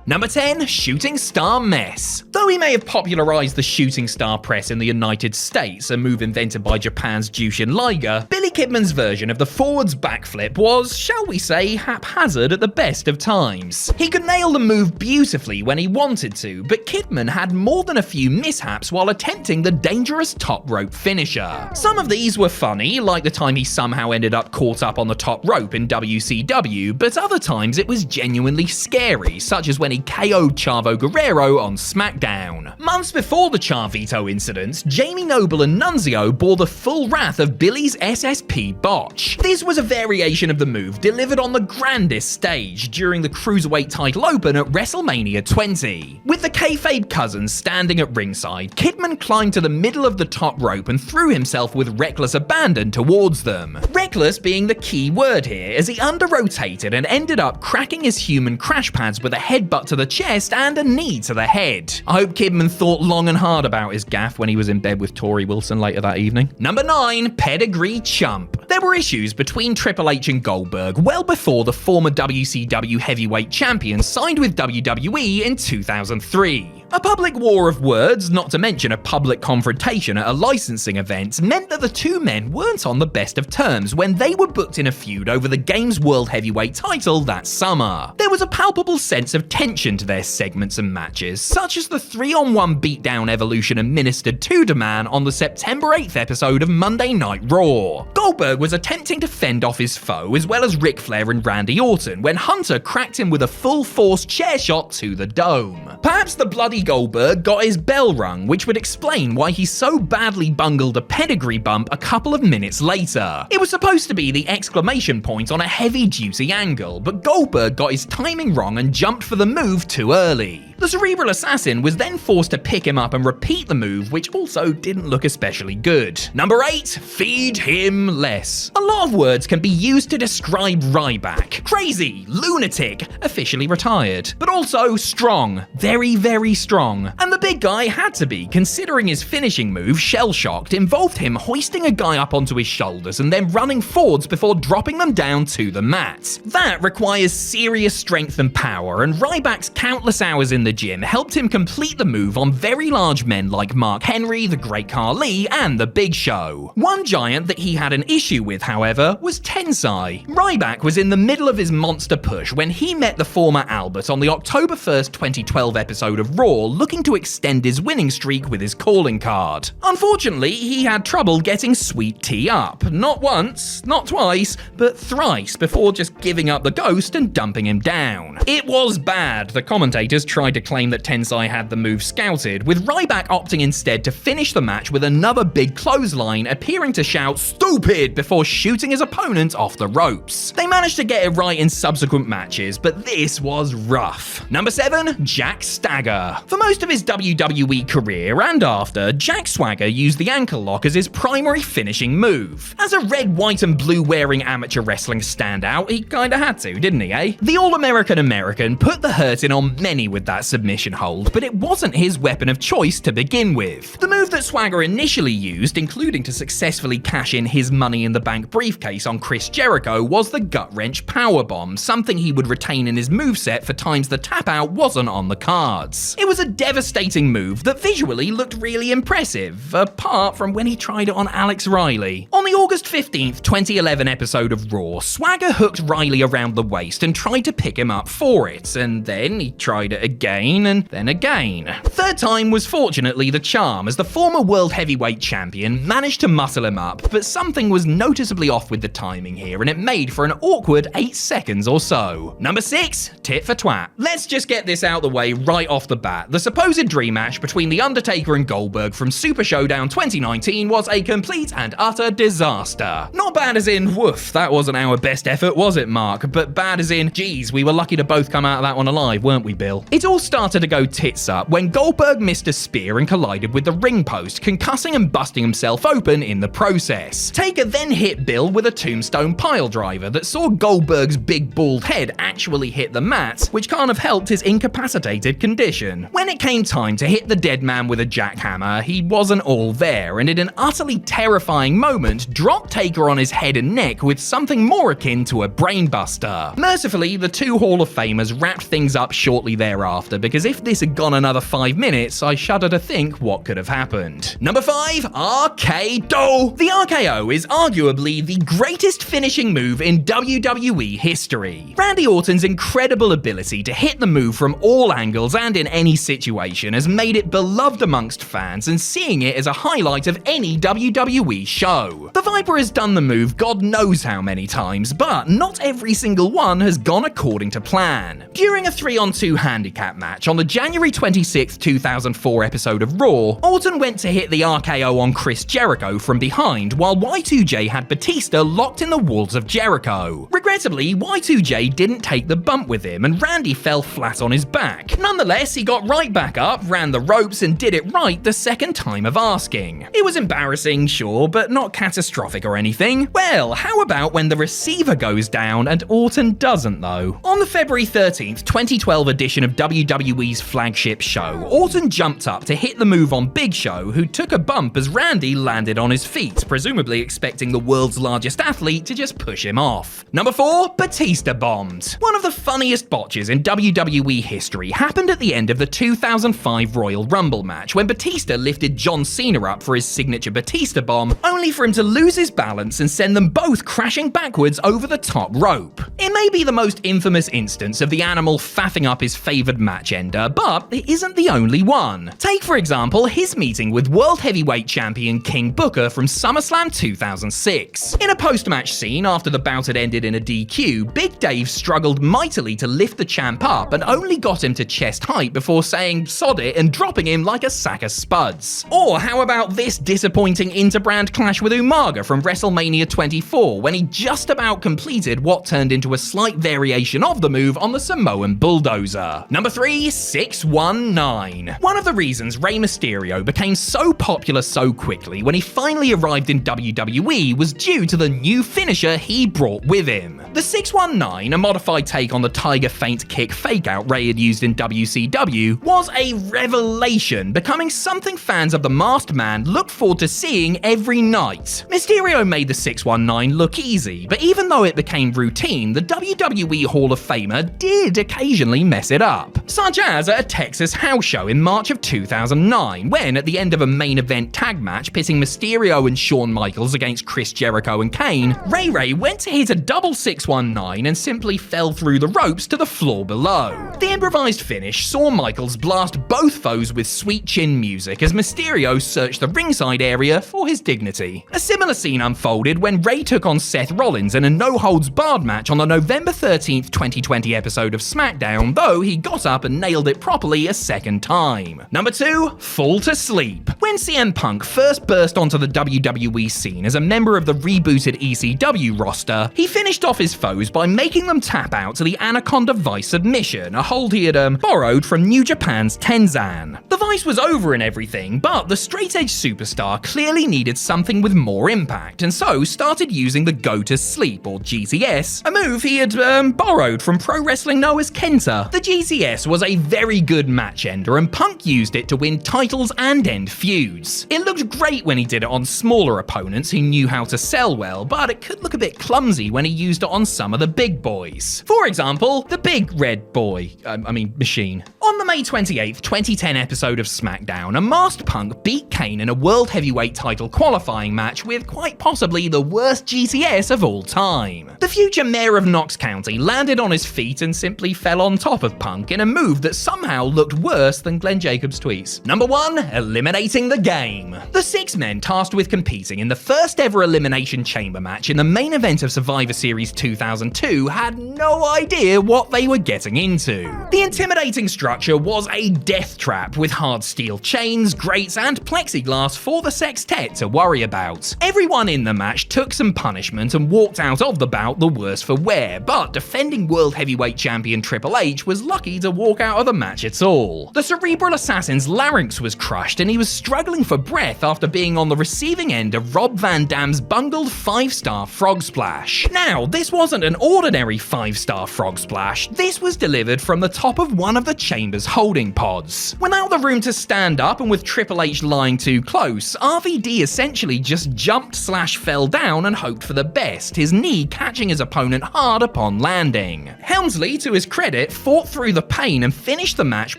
Number 10, Shooting Star Mess. Though he may have popularized the shooting star press in the United States, a move invented by Japan's Jushin Liger, Billy Kidman's version of the forwards backflip was, shall we say, haphazard at the best of times. He could nail the move beautifully when he wanted to, but Kidman had more than a few mishaps while attempting the dangerous top rope finisher. Some of these were funny, like the time he somehow ended up caught up on the top rope in WCW, but other times it was genuinely scary, such as when he KO'd Chavo Guerrero on SmackDown. Months before the Charvito incident, Jamie Noble and Nunzio bore the full wrath of Billy's SSP botch. This was a variation of the move delivered on the grandest stage during the Cruiserweight title open at WrestleMania 20. With the kayfabe cousins standing at ringside, Kidman climbed to the middle of the top rope and threw himself with reckless abandon towards them. Reckless being the key word here, as he under-rotated and ended up cracking his human crash pads with a headbutt to the chest and a knee to the head. I hope Kidman thought long and hard about his gaffe when he was in bed with Tori Wilson later that evening. Number 9, Pedigree Chump. There were issues between Triple H and Goldberg well before the former WCW heavyweight champion signed with WWE in 2003. A public war of words, not to mention a public confrontation at a licensing event, meant that the two men weren't on the best of terms when they were booked in a feud over the game's World Heavyweight title that summer. There was a palpable sense of tension to their segments and matches, such as the 3-on-1 beatdown evolution administered to the man on the September 8th episode of Monday Night Raw. Goldberg was attempting to fend off his foe, as well as Ric Flair and Randy Orton, when Hunter cracked him with a full-force chair shot to the dome. Perhaps the bloody Goldberg got his bell rung, which would explain why he so badly bungled a pedigree bump a couple of minutes later. It was supposed to be the exclamation point on a heavy-duty angle, but Goldberg got his timing wrong and jumped for the move too early. The Cerebral Assassin was then forced to pick him up and repeat the move, which also didn't look especially good. Number 8, Feed Him Less. A lot of words can be used to describe Ryback. Crazy, lunatic, officially retired, but also strong, very, very strong. And the big guy had to be, considering his finishing move, Shell-Shocked, involved him hoisting a guy up onto his shoulders and then running forwards before dropping them down to the mat. That requires serious strength strength and power, and Ryback's countless hours in the gym helped him complete the move on very large men like Mark Henry, the Great Khali, and the Big Show. One giant that he had an issue with, however, was Tensai. Ryback was in the middle of his monster push when he met the former Albert on the October 1st, 2012 episode of Raw, looking to extend his winning streak with his calling card. Unfortunately, he had trouble getting Sweet Tea up. Not once, not twice, but thrice before just giving up the ghost and dumping him down. It was bad. The commentators tried to claim that Tensai had the move scouted, with Ryback opting instead to finish the match with another big clothesline, appearing to shout "stupid" before shooting his opponent off the ropes. They managed to get it right in subsequent matches, but this was rough. Number 7, Jack Swagger. For most of his WWE career and after, Jack Swagger used the ankle lock as his primary finishing move. As a red, white and blue wearing amateur wrestling standout, he kinda had to, didn't he, eh? The All-American American put the hurting on many with that submission hold, but it wasn't his weapon of choice to begin with. The move that Swagger initially used, including to successfully cash in his Money in the Bank briefcase on Chris Jericho, was the gut-wrench powerbomb, something he would retain in his moveset for times the tap-out wasn't on the cards. It was a devastating move that visually looked really impressive, apart from when he tried it on Alex Riley. On the August 15th, 2011 episode of Raw, Swagger hooked Riley around the waist and tried to pick him up for it, and then he tried it again and then again. Third time was fortunately the charm, as the former World Heavyweight Champion managed to muscle him up, but something was noticeably off with the timing here, and it made for an awkward 8 seconds or so. Number 6, tit for twat. Let's just get this out the way right off the bat. The supposed dream match between The Undertaker and Goldberg from Super Showdown 2019 was a complete and utter disaster. Not bad as in, woof, that wasn't our best effort, was it, Mark? But bad as in, geez, we were lucky to both come out of that one alive, weren't we, Bill? It all started to go tits up when Goldberg missed a spear and collided with the ring post, concussing and busting himself open in the process. Taker then hit Bill with a tombstone piledriver that saw Goldberg's big bald head actually hit the mat, which kind of helped his incapacitated condition. When it came time to hit the dead man with a jackhammer, he wasn't all there, and in an utterly terrifying moment, dropped Taker on his head and neck with something more akin to a brainbuster. Mercifully, the two Hall of Famers wrapped things up shortly thereafter, because if this had gone another 5 minutes, I shudder to think what could have happened. Number 5, RKO. The RKO is arguably the greatest finishing move in WWE history. Randy Orton's incredible ability to hit the move from all angles and in any situation has made it beloved amongst fans, and seeing it as a highlight of any WWE show. The Viper has done the move God knows how many times, but not every single one has gone according to plan. During a 3-on-2 handicap match on the January 26, 2004 episode of Raw, Orton went to hit the RKO on Chris Jericho from behind, while Y2J had Batista locked in the walls of Jericho. Regrettably, Y2J didn't take the bump with him, and Randy fell flat on his back. Nonetheless, he got right back up, ran the ropes, and did it right the second time of asking. It was embarrassing, sure, but not catastrophic or anything. Well, how about when the receiver goes down and Orton doesn't, though? On the February 13th, 2012 edition of WWE's flagship show, Orton jumped up to hit the move on Big Show, who took a bump as Randy landed on his feet, presumably expecting the world's largest athlete to just push him off. Number 4, Batista bombed. One of the funniest botches in WWE history happened at the end of the 2005 Royal Rumble match, when Batista lifted John Cena up for his signature Batista bomb, only for him to lose his balance and send them both crashing backwards over the top rope. It may be the most infamous instance of the animal faffing up his favoured match ender, but it isn't the only one. Take, for example, his meeting with World Heavyweight Champion King Booker from SummerSlam 2006. In a post-match scene after the bout had ended in a DQ, Big Dave struggled mightily to lift the champ up and only got him to chest height before saying sod it and dropping him like a sack of spuds. Or how about this disappointing interbrand clash with Umaga from WrestleMania 24, when he just about completed what turned into a slight variation of the move on the Samoan Bulldozer. Number 3, 619. One of the reasons Rey Mysterio became so popular so quickly when he finally arrived in WWE was due to the new finisher he brought with him. The 619, a modified take on the Tiger Feint Kick fake-out Ray had used in WCW, was a revelation, becoming something fans of the Masked Man looked forward to seeing every night. Mysterio made the 619 look easy, but even though it became routine, the WWE Hall of Famer did occasionally mess it up. Such as at a Texas house show in March of 2009, when, at the end of a main event tag match pitting Mysterio and Shawn Michaels against Chris Jericho and Kane, Ray went to hit a double 619 and simply fell through the ropes to the floor below. The improvised finish saw Michaels blast both foes with sweet chin music as Mysterio searched the ringside area for his dignity. A similar scene unfolded when Ray took on Seth Rollins in a no-holds-barred match on the November 13th, 2020 episode of SmackDown, though he got up and nailed it properly a second time. Number 2, fall to sleep. When CM Punk first burst onto the WWE scene as a member of the rebooted ECW roster, he finished off his foes by making them tap out to the Anaconda Vice submission, a hold he had borrowed from New Japan's Tenzan. The Vice was over and everything, but the straight-edge superstar clearly needed something with more impact, and so started using the Go to Sleep, or GTS, a move he had borrowed from pro wrestling known as Kenta. The GTS was a very good match ender, and Punk used it to win titles and end feuds. It looked great when he did it on smaller opponents who knew how to sell well, but it could look a bit clumsy when he used it on some of the big boys. For example, the Big Red Boy, Machine. On the May 28th, 2010 episode of SmackDown, a masked Punk beat Kane in a World Heavyweight title qualifying match with quite possibly the worst GTS of all time. The future mayor of Knox County landed on his feet and simply fell on top of Punk in a move that somehow looked worse than Glenn Jacobs' tweets. Number 1, eliminating the game. The 6 men tasked with competing in the first ever Elimination Chamber match in the main event of Survivor Series 2002 had no idea what they were getting into. The intimidating structure was a death trap with hard steel chains, grates, and plexiglass for the sextet to worry about. Everyone in the match took some punishment and walked out of the bout the worse for wear, but defending World Heavyweight Champion Triple H was lucky to walk out of the match at all. The Cerebral Assassin's larynx was crushed and he was struggling for breath after being on the receiving end of Rob Van Dam's bungled 5-star frog splash. Now, this wasn't an ordinary 5-star frog splash, this was delivered from the top of one of the Chamber's holding pods. Without the room to stand up and with Triple H lying too close, RVD essentially just jumped/fell down and hoped for the best, his knee catching his opponent hard upon landing. Helmsley, to his credit, fought through the pain and finished the match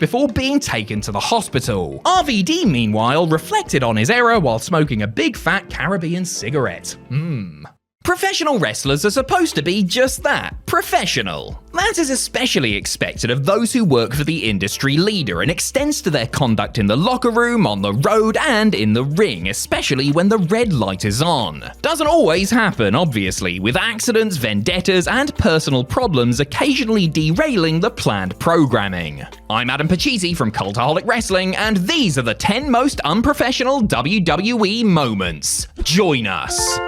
before being taken to the hospital. RVD, meanwhile, reflected on his error while smoking a big fat Caribbean cigarette. Professional wrestlers are supposed to be just that, professional. That is especially expected of those who work for the industry leader and extends to their conduct in the locker room, on the road, and in the ring, especially when the red light is on. Doesn't always happen, obviously, with accidents, vendettas, and personal problems occasionally derailing the planned programming. I'm Adam Pacitti from Cultaholic Wrestling, and these are the 10 most unprofessional WWE moments. Join us.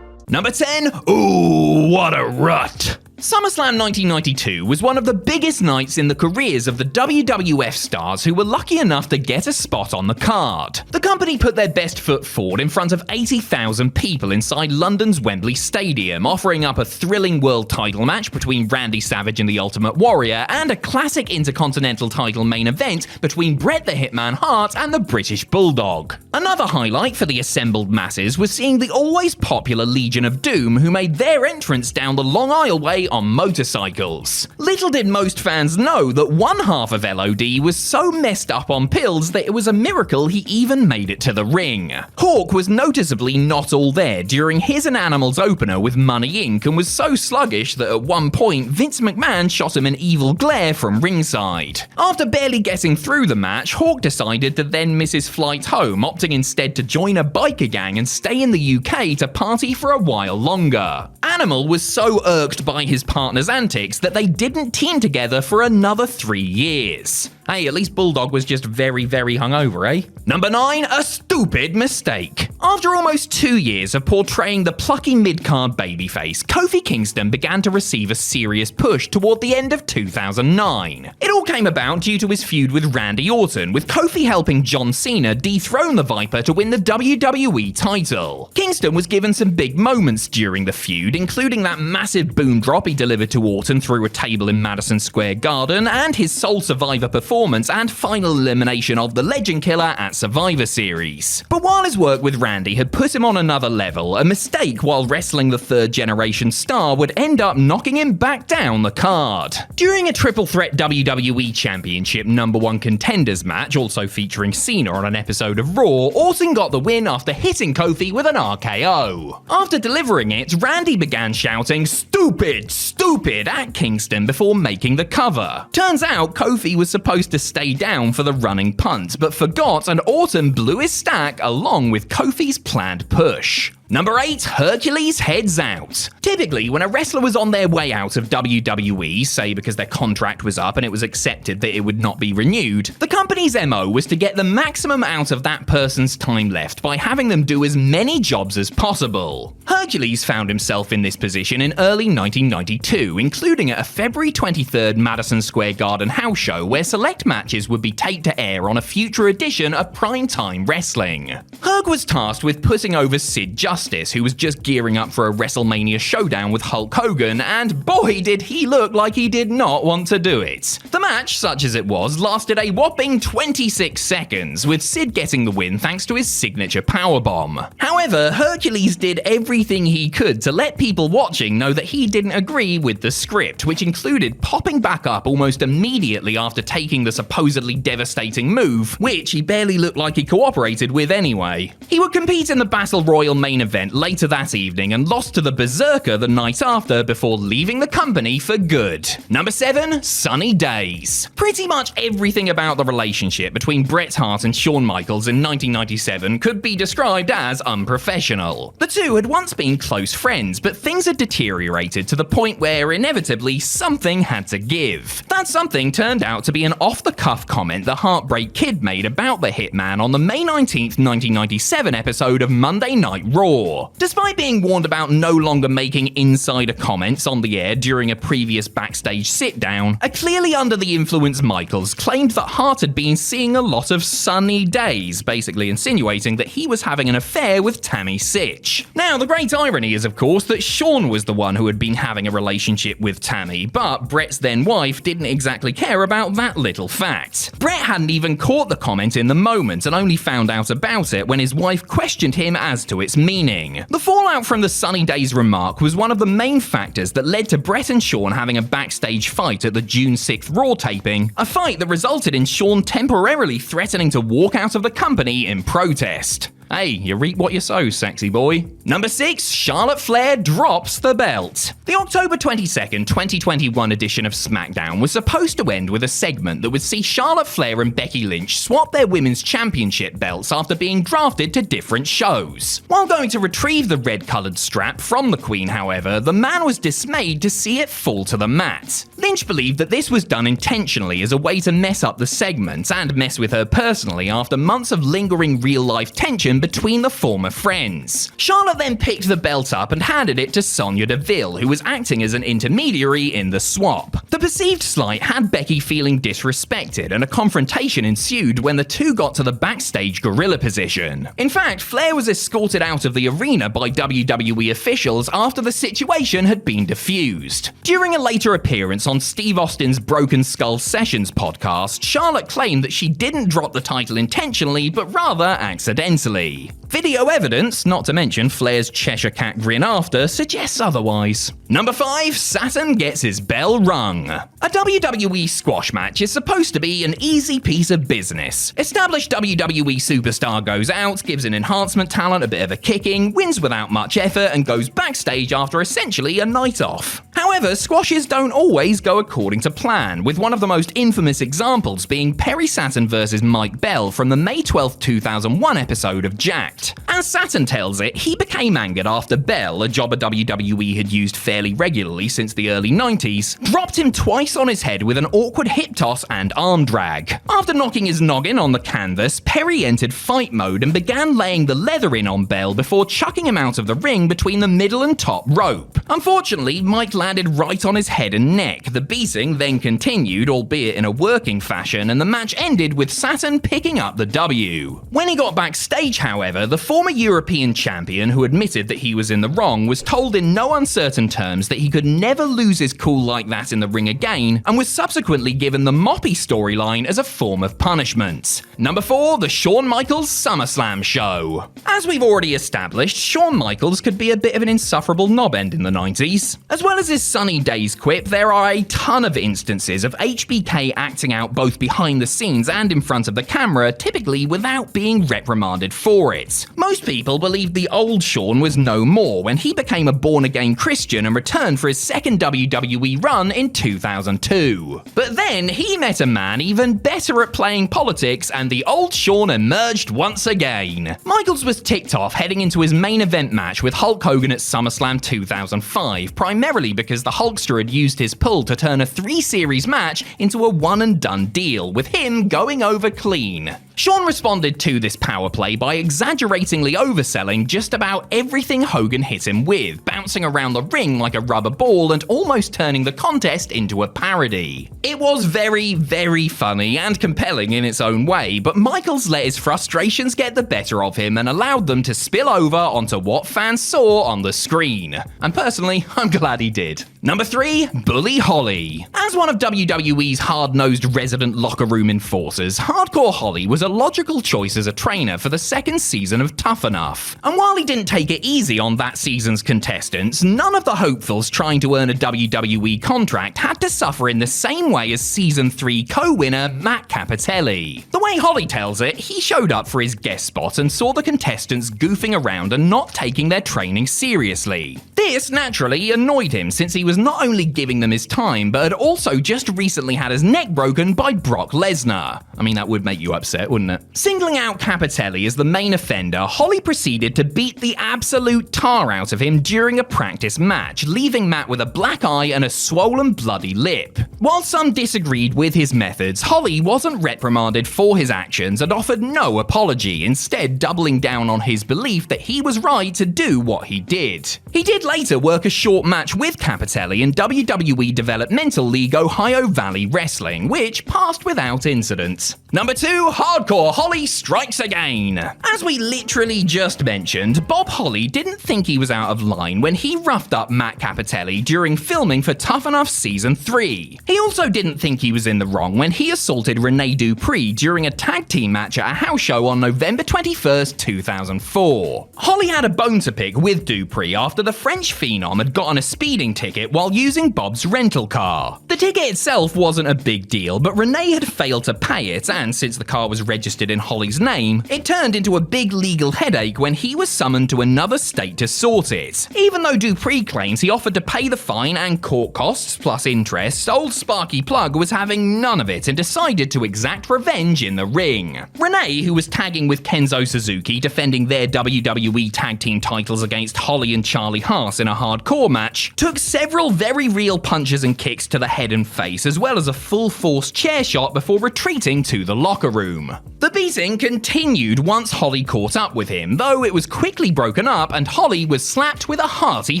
Number 10, ooh, what a rut. SummerSlam 1992 was one of the biggest nights in the careers of the WWF stars who were lucky enough to get a spot on the card. The company put their best foot forward in front of 80,000 people inside London's Wembley Stadium, offering up a thrilling world title match between Randy Savage and the Ultimate Warrior and a classic Intercontinental title main event between Bret the Hitman Hart and the British Bulldog. Another highlight for the assembled masses was seeing the always popular Legion of Doom, who made their entrance down the Long Aisleway on motorcycles. Little did most fans know that one half of LOD was so messed up on pills that it was a miracle he even made it to the ring. Hawk was noticeably not all there during his and Animal's opener with Money Inc. and was so sluggish that at one point Vince McMahon shot him an evil glare from ringside. After barely getting through the match, Hawk decided to then miss his flight home, opting instead to join a biker gang and stay in the UK to party for a while longer. Animal was so irked by his partner's antics that they didn't team together for another 3 years. Hey, at least Bulldog was just very, very hungover, eh? Number 9, a stupid mistake. After almost 2 years of portraying the plucky mid-card babyface, Kofi Kingston began to receive a serious push toward the end of 2009. It all came about due to his feud with Randy Orton, with Kofi helping John Cena dethrone the Viper to win the WWE title. Kingston was given some big moments during the feud, including that massive boom drop he delivered to Orton through a table in Madison Square Garden, and his sole Survivor performance and final elimination of the Legend Killer at Survivor Series. But while his work with Randy had put him on another level, a mistake while wrestling the third-generation star would end up knocking him back down the card. During a triple threat WWE Championship #1 contenders match, also featuring Cena on an episode of Raw, Orton got the win after hitting Kofi with an RKO. After delivering it, Randy began shouting "Stupid! Stupid!" at Kingston before making the cover. Turns out Kofi was supposed to stay down for the running punt, but forgot, and Orton blew his stack along with Kofi's planned push. Number 8, Hercules heads out. Typically, when a wrestler was on their way out of WWE, say because their contract was up and it was accepted that it would not be renewed, the company's MO was to get the maximum out of that person's time left by having them do as many jobs as possible. Hercules found himself in this position in early 1992, including at a February 23rd Madison Square Garden house show where select matches would be taped to air on a future edition of Primetime Wrestling. Herc was tasked with putting over Sid Justice, who was just gearing up for a WrestleMania showdown with Hulk Hogan, and boy did he look like he did not want to do it. The match, such as it was, lasted a whopping 26 seconds, with Sid getting the win thanks to his signature powerbomb. However, Hercules did everything he could to let people watching know that he didn't agree with the script, which included popping back up almost immediately after taking the supposedly devastating move, which he barely looked like he cooperated with anyway. He would compete in the Battle Royal main event later that evening and lost to the Berserker the night after before leaving the company for good. Number 7, Sunny Days. Pretty much everything about the relationship between Bret Hart and Shawn Michaels in 1997 could be described as unprofessional. The two had once been close friends, but things had deteriorated to the point where inevitably something had to give. That something turned out to be an off-the-cuff comment the Heartbreak Kid made about the Hitman on the May 19th, 1997 episode of Monday Night Raw. Despite being warned about no longer making insider comments on the air during a previous backstage sit-down, a clearly under the influence Michaels claimed that Hart had been seeing a lot of sunny days, basically insinuating that he was having an affair with Tammy Sitch. Now, the great irony is, of course, that Shawn was the one who had been having a relationship with Tammy, but Bret's then wife didn't exactly care about that little fact. Bret hadn't even caught the comment in the moment and only found out about it when his wife questioned him as to its meaning. The fallout from the Sunny Days remark was one of the main factors that led to Bret and Shawn having a backstage fight at the June 6th Raw taping, a fight that resulted in Shawn temporarily threatening to walk out of the company in protest. Hey, you reap what you sow, sexy boy. Number 6, Charlotte Flair drops the belt. The October 22nd, 2021 edition of SmackDown was supposed to end with a segment that would see Charlotte Flair and Becky Lynch swap their women's championship belts after being drafted to different shows. While going to retrieve the red-coloured strap from the Queen, however, the man was dismayed to see it fall to the mat. Lynch believed that this was done intentionally as a way to mess up the segment and mess with her personally after months of lingering real-life tension between the former friends. Charlotte then picked the belt up and handed it to Sonya Deville, who was acting as an intermediary in the swap. The perceived slight had Becky feeling disrespected, and a confrontation ensued when the two got to the backstage gorilla position. In fact, Flair was escorted out of the arena by WWE officials after the situation had been diffused. During a later appearance on Steve Austin's Broken Skull Sessions podcast, Charlotte claimed that she didn't drop the title intentionally, but rather accidentally. Video evidence, not to mention Flair's Cheshire Cat grin after, suggests otherwise. Number 5, Saturn gets his bell rung. A WWE squash match is supposed to be an easy piece of business. Established WWE superstar goes out, gives an enhancement talent a bit of a kicking, wins without much effort, and goes backstage after essentially a night off. However, squashes don't always go according to plan, with one of the most infamous examples being Perry Saturn vs. Mike Bell from the May 12, 2001 episode of Jacked. As Saturn tells it, he became angered after Bell, a jobber WWE had used fairly regularly since the early 90s, dropped him twice on his head with an awkward hip toss and arm drag. After knocking his noggin on the canvas, Perry entered fight mode and began laying the leather in on Bell before chucking him out of the ring between the middle and top rope. Unfortunately, Mike landed right on his head and neck. The beating then continued, albeit in a working fashion, and the match ended with Saturn picking up the W. When he got backstage, however, the former European champion, who admitted that he was in the wrong, was told in no uncertain terms that he could never lose his cool like that in the ring again, and was subsequently given the Moppy storyline as a form of punishment. Number 4, the Shawn Michaels SummerSlam show. As we've already established, Shawn Michaels could be a bit of an insufferable knobend in the 90s. As well as his Sunny Days quip, there are a ton of instances of HBK acting out both behind the scenes and in front of the camera, typically without being reprimanded for it. Most people believed the old Shawn was no more when he became a born-again Christian and returned for his second WWE run in 2002. But then he met a man even better at playing politics, and the old Shawn emerged once again. Michaels was ticked off heading into his main event match with Hulk Hogan at SummerSlam 2005, primarily because the Hulkster had used his pull to turn a 3-series match into a one-and-done deal, with him going over clean. Shawn responded to this power play by exaggeratingly overselling just about everything Hogan hit him with, bouncing around the ring like a rubber ball and almost turning the contest into a parody. It was very, very funny and compelling in its own way, but Michaels let his frustrations get the better of him and allowed them to spill over onto what fans saw on the screen. And personally, I'm glad he did. Number 3, Bully Holly. As one of WWE's hard-nosed resident locker room enforcers, Hardcore Holly was a logical choice as a trainer for the second season of Tough Enough. And while he didn't take it easy on that season's contestants, none of the hopefuls trying to earn a WWE contract had to suffer in the same way as season 3 co-winner Matt Cappotelli. The way Holly tells it, he showed up for his guest spot and saw the contestants goofing around and not taking their training seriously. This naturally annoyed him, since he was not only giving them his time, but had also just recently had his neck broken by Brock Lesnar. I mean, that would make you upset, wouldn't it? Singling out Cappotelli as the main offender, Holly proceeded to beat the absolute tar out of him during a practice match, leaving Matt with a black eye and a swollen bloody lip. While some disagreed with his methods, Holly wasn't reprimanded for his actions and offered no apology, instead doubling down on his belief that he was right to do what he did. He did later work a short match with Cappotelli in WWE Developmental League Ohio Valley Wrestling, which passed without incident. Number 2, Hardcore Holly strikes again. As we literally just mentioned, Bob Holly didn't think he was out of line when he roughed up Matt Cappotelli during filming for Tough Enough Season 3. He also didn't think he was in the wrong when he assaulted Rene Dupree during a tag team match at a house show on November 21st, 2004. Holly had a bone to pick with Dupree after the French phenom had gotten a speeding ticket while using Bob's rental car. The ticket itself wasn't a big deal, but Rene had failed to pay it, and since the car was registered in Holly's name, it turned into a big legal headache when he was summoned to another state to sort it. Even though Dupree claims he offered to pay the fine and court costs plus interest, old Sparky Plug was having none of it and decided to exact revenge in the ring. Rene, who was tagging with Kenzo Suzuki, defending their WWE tag team titles against Holly and Charlie Haas in a hardcore match, took several very real punches and kicks to the head and face, as well as a full-force chair shot before retreating to the locker room. The beating continued once Holly caught up with him, though it was quickly broken up and Holly was slapped with a hearty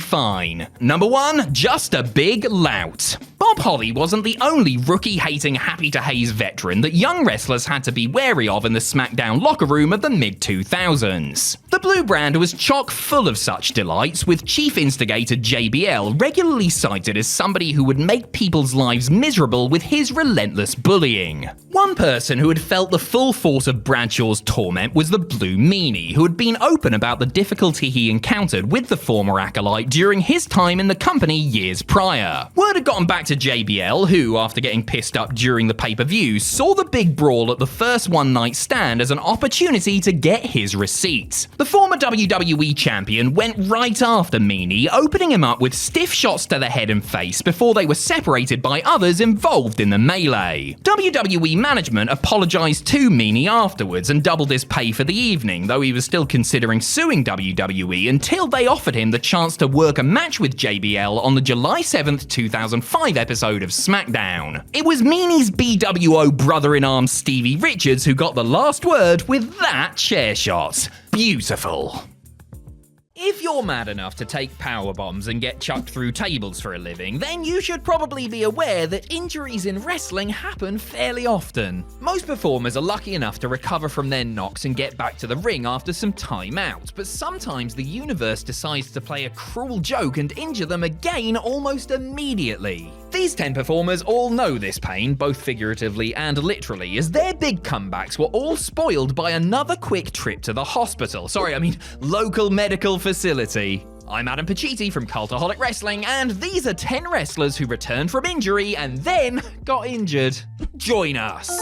fine. Number 1, just a big lout. Bob Holly wasn't the only rookie-hating happy-to-haze veteran that young wrestlers had to be wary of in the SmackDown locker room of the mid-2000s. The Blue Brand was chock full of such delights, with chief instigator JBL regularly cited as somebody who would make people's lives miserable with his relentless bullying. One person who had felt the full force of Bradshaw's torment was the Blue Meanie, who had been open about the difficulty he encountered with the former acolyte during his time in the company years prior. Word had gotten back to to JBL, who, after getting pissed up during the pay-per-view, saw the big brawl at the first one-night stand as an opportunity to get his receipt. The former WWE champion went right after Meanie, opening him up with stiff shots to the head and face before they were separated by others involved in the melee. WWE management apologized to Meanie afterwards and doubled his pay for the evening, though he was still considering suing WWE until they offered him the chance to work a match with JBL on the July 7th, 2005 episode of SmackDown. It was Meanie's BWO brother-in-arms Stevie Richards who got the last word with that chair shot. Beautiful. If you're mad enough to take power bombs and get chucked through tables for a living, then you should probably be aware that injuries in wrestling happen fairly often. Most performers are lucky enough to recover from their knocks and get back to the ring after some time out, but sometimes the universe decides to play a cruel joke and injure them again almost immediately. These 10 performers all know this pain, both figuratively and literally, as their big comebacks were all spoiled by another quick trip to the hospital. Local medical facility. I'm Adam Pacitti from Cultaholic Wrestling, and these are 10 wrestlers who returned from injury and then got injured. Join us.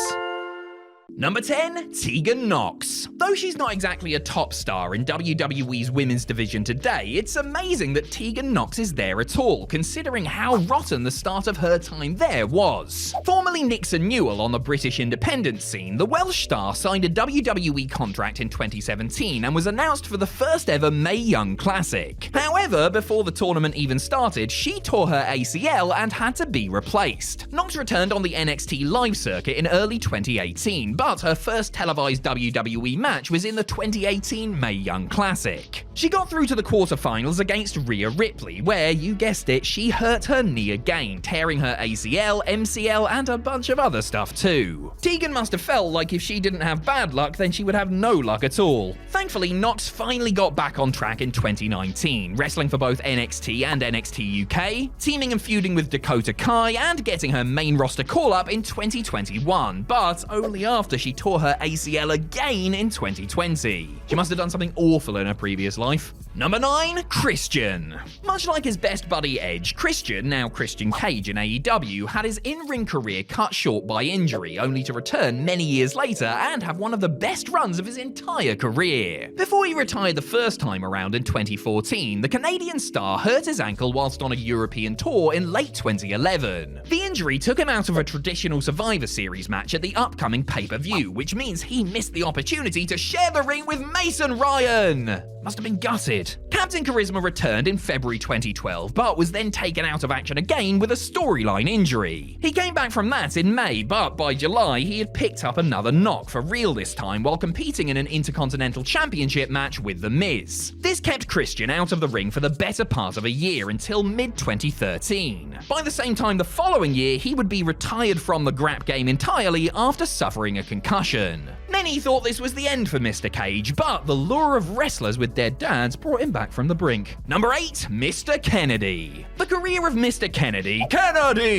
Number 10, Tegan Nox. Though she's not exactly a top star in WWE's women's division today, it's amazing that Tegan Nox is there at all, considering how rotten the start of her time there was. Formerly Nixon Newell on the British independent scene, the Welsh star signed a WWE contract in 2017 and was announced for the first ever Mae Young Classic. However, before the tournament even started, she tore her ACL and had to be replaced. Nox returned on the NXT live circuit in early 2018, but her first televised WWE match was in the 2018 Mae Young Classic. She got through to the quarterfinals against Rhea Ripley, where, you guessed it, she hurt her knee again, tearing her ACL, MCL, and a bunch of other stuff too. Tegan must have felt like if she didn't have bad luck, then she would have no luck at all. Thankfully, Nox finally got back on track in 2019, wrestling for both NXT and NXT UK, teaming and feuding with Dakota Kai, and getting her main roster call-up in 2021, but only after she tore her ACL again in 2020. She must have done something awful in her previous life. Number 9, Christian. Much like his best buddy Edge, Christian, now Christian Cage in AEW, had his in-ring career cut short by injury, only to return many years later and have one of the best runs of his entire career. Before he retired the first time around in 2014, the Canadian star hurt his ankle whilst on a European tour in late 2011. The injury took him out of a traditional Survivor Series match at the upcoming pay-per-view, which means he missed the opportunity to share the ring with Mason Ryan. Must have been gutted. Captain Charisma returned in February 2012, but was then taken out of action again with a storyline injury. He came back from that in May, but by July he had picked up another knock, for real this time, while competing in an Intercontinental Championship match with The Miz. This kept Christian out of the ring for the better part of a year until mid-2013. By the same time the following year, he would be retired from the grap game entirely after suffering a concussion. Many thought this was the end for Mr. Cage, but the lure of wrestlers with dead dads brought him back from the brink. Number 8, Mr. Kennedy. The career of Mr. Kennedy,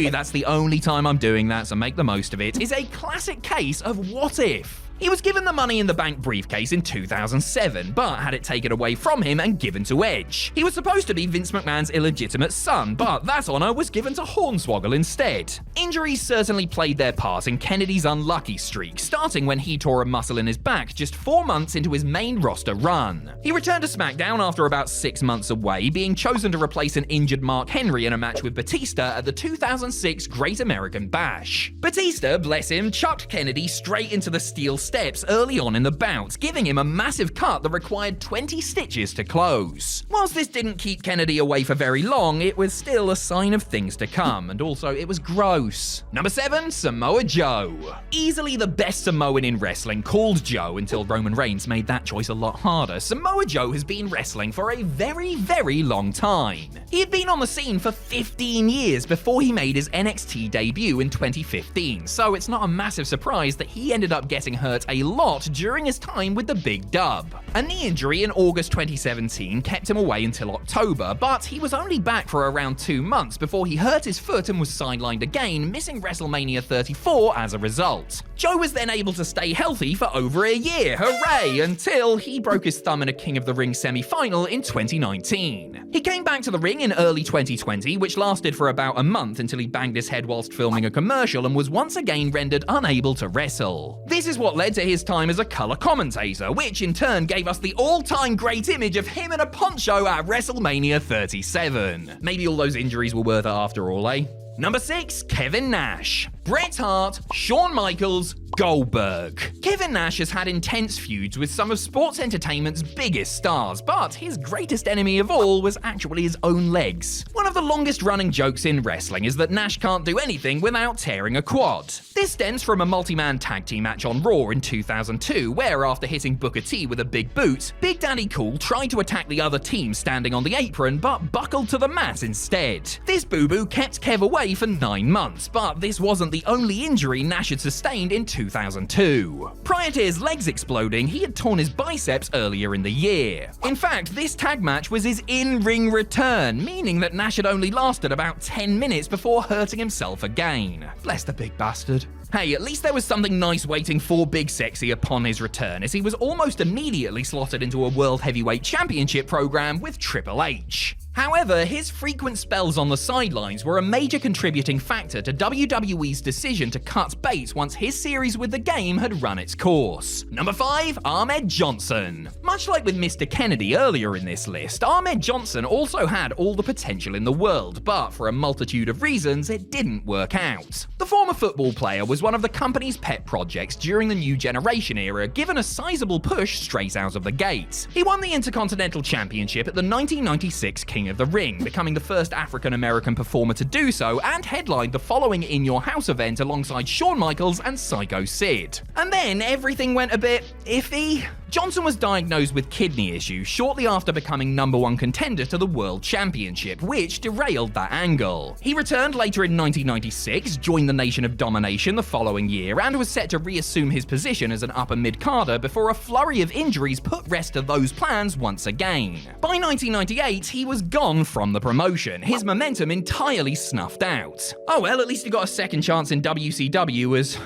that's the only time I'm doing that, so make the most of it, is a classic case of what if. He was given the Money in the Bank briefcase in 2007, but had it taken away from him and given to Edge. He was supposed to be Vince McMahon's illegitimate son, but that honor was given to Hornswoggle instead. Injuries certainly played their part in Kennedy's unlucky streak, starting when he tore a muscle in his back just 4 months into his main roster run. He returned to SmackDown after about 6 months away, being chosen to replace an injured Mark Henry in a match with Batista at the 2006 Great American Bash. Batista, bless him, chucked Kennedy straight into the steel steps early on in the bout, giving him a massive cut that required 20 stitches to close. Whilst this didn't keep Kennedy away for very long, it was still a sign of things to come, and also it was gross. Number 7, Samoa Joe. Easily the best Samoan in wrestling, called Joe until Roman Reigns made that choice a lot harder. Samoa Joe has been wrestling for a very, very long time. He had been on the scene for 15 years before he made his NXT debut in 2015, so it's not a massive surprise that he ended up getting hurt hurt a lot during his time with the Big Dub. A knee injury in August 2017 kept him away until October, but he was only back for around 2 months before he hurt his foot and was sidelined again, missing WrestleMania 34 as a result. Joe was then able to stay healthy for over a year, hooray, until he broke his thumb in a King of the Ring semi-final in 2019. He came back to the ring in early 2020, which lasted for about a month until he banged his head whilst filming a commercial and was once again rendered unable to wrestle. This is what led to his time as a colour commentator, which in turn gave us the all-time great image of him in a poncho at WrestleMania 37. Maybe all those injuries were worth it after all, eh? Number 6, Kevin Nash. Bret Hart, Shawn Michaels, Goldberg. Kevin Nash has had intense feuds with some of sports entertainment's biggest stars, but his greatest enemy of all was actually his own legs. One of the longest running jokes in wrestling is that Nash can't do anything without tearing a quad. This stems from a multi-man tag team match on Raw in 2002, where after hitting Booker T with a big boot, Big Daddy Cool tried to attack the other team standing on the apron, but buckled to the mat instead. This boo-boo kept Kev away for 9 months, but this wasn't the only injury Nash had sustained in 2002. Prior to his legs exploding, he had torn his biceps earlier in the year. In fact, this tag match was his in-ring return, meaning that Nash had only lasted about 10 minutes before hurting himself again. Bless the big bastard. Hey, at least there was something nice waiting for Big Sexy upon his return, as he was almost immediately slotted into a World Heavyweight Championship program with Triple H. However, his frequent spells on the sidelines were a major contributing factor to WWE's decision to cut bait once his series with the game had run its course. Number 5, Ahmed Johnson. Much like with Mr. Kennedy earlier in this list, Ahmed Johnson also had all the potential in the world, but for a multitude of reasons, it didn't work out. The former football player was one of the company's pet projects during the New Generation era, given a sizable push straight out of the gate. He won the Intercontinental Championship at the 1996 King of the Ring, becoming the first African-American performer to do so, and headlined the following In Your House event alongside Shawn Michaels and Psycho Sid. And then everything went a bit iffy. Johnson was diagnosed with kidney issues shortly after becoming #1 contender to the World Championship, which derailed that angle. He returned later in 1996, joined the Nation of Domination the following year, and was set to reassume his position as an upper mid-carder before a flurry of injuries put rest to those plans once again. By 1998, he was gone from the promotion, his momentum entirely snuffed out. Oh well, at least he got a second chance in WCW as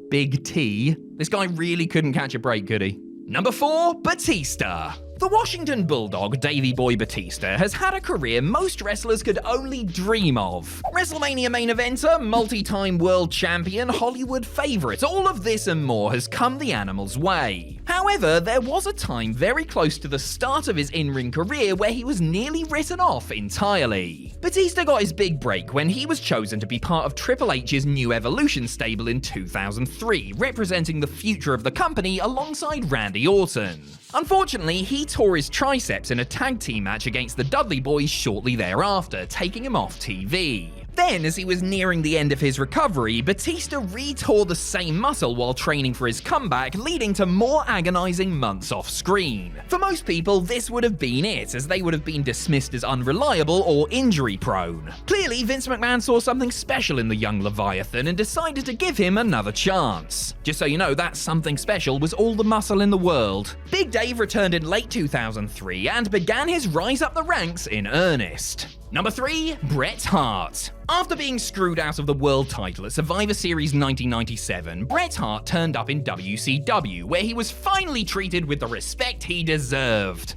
Big T. This guy really couldn't catch a break, could he? Number 4, Batista. The Washington Bulldog, Davey Boy Batista, has had a career most wrestlers could only dream of. WrestleMania main eventer, multi-time world champion, Hollywood favorite, all of this and more has come the animal's way. However, there was a time very close to the start of his in-ring career where he was nearly written off entirely. Batista got his big break when he was chosen to be part of Triple H's New Evolution stable in 2003, representing the future of the company alongside Randy Orton. Unfortunately, he tore his triceps in a tag team match against the Dudley Boys shortly thereafter, taking him off TV. Then, as he was nearing the end of his recovery, Batista re-tore the same muscle while training for his comeback, leading to more agonizing months off screen. For most people, this would have been it, as they would have been dismissed as unreliable or injury-prone. Clearly, Vince McMahon saw something special in the young Leviathan and decided to give him another chance. Just so you know, that something special was all the muscle in the world. Big Dave returned in late 2003 and began his rise up the ranks in earnest. Number 3, Bret Hart. After being screwed out of the world title at Survivor Series 1997, Bret Hart turned up in WCW, where he was finally treated with the respect he deserved.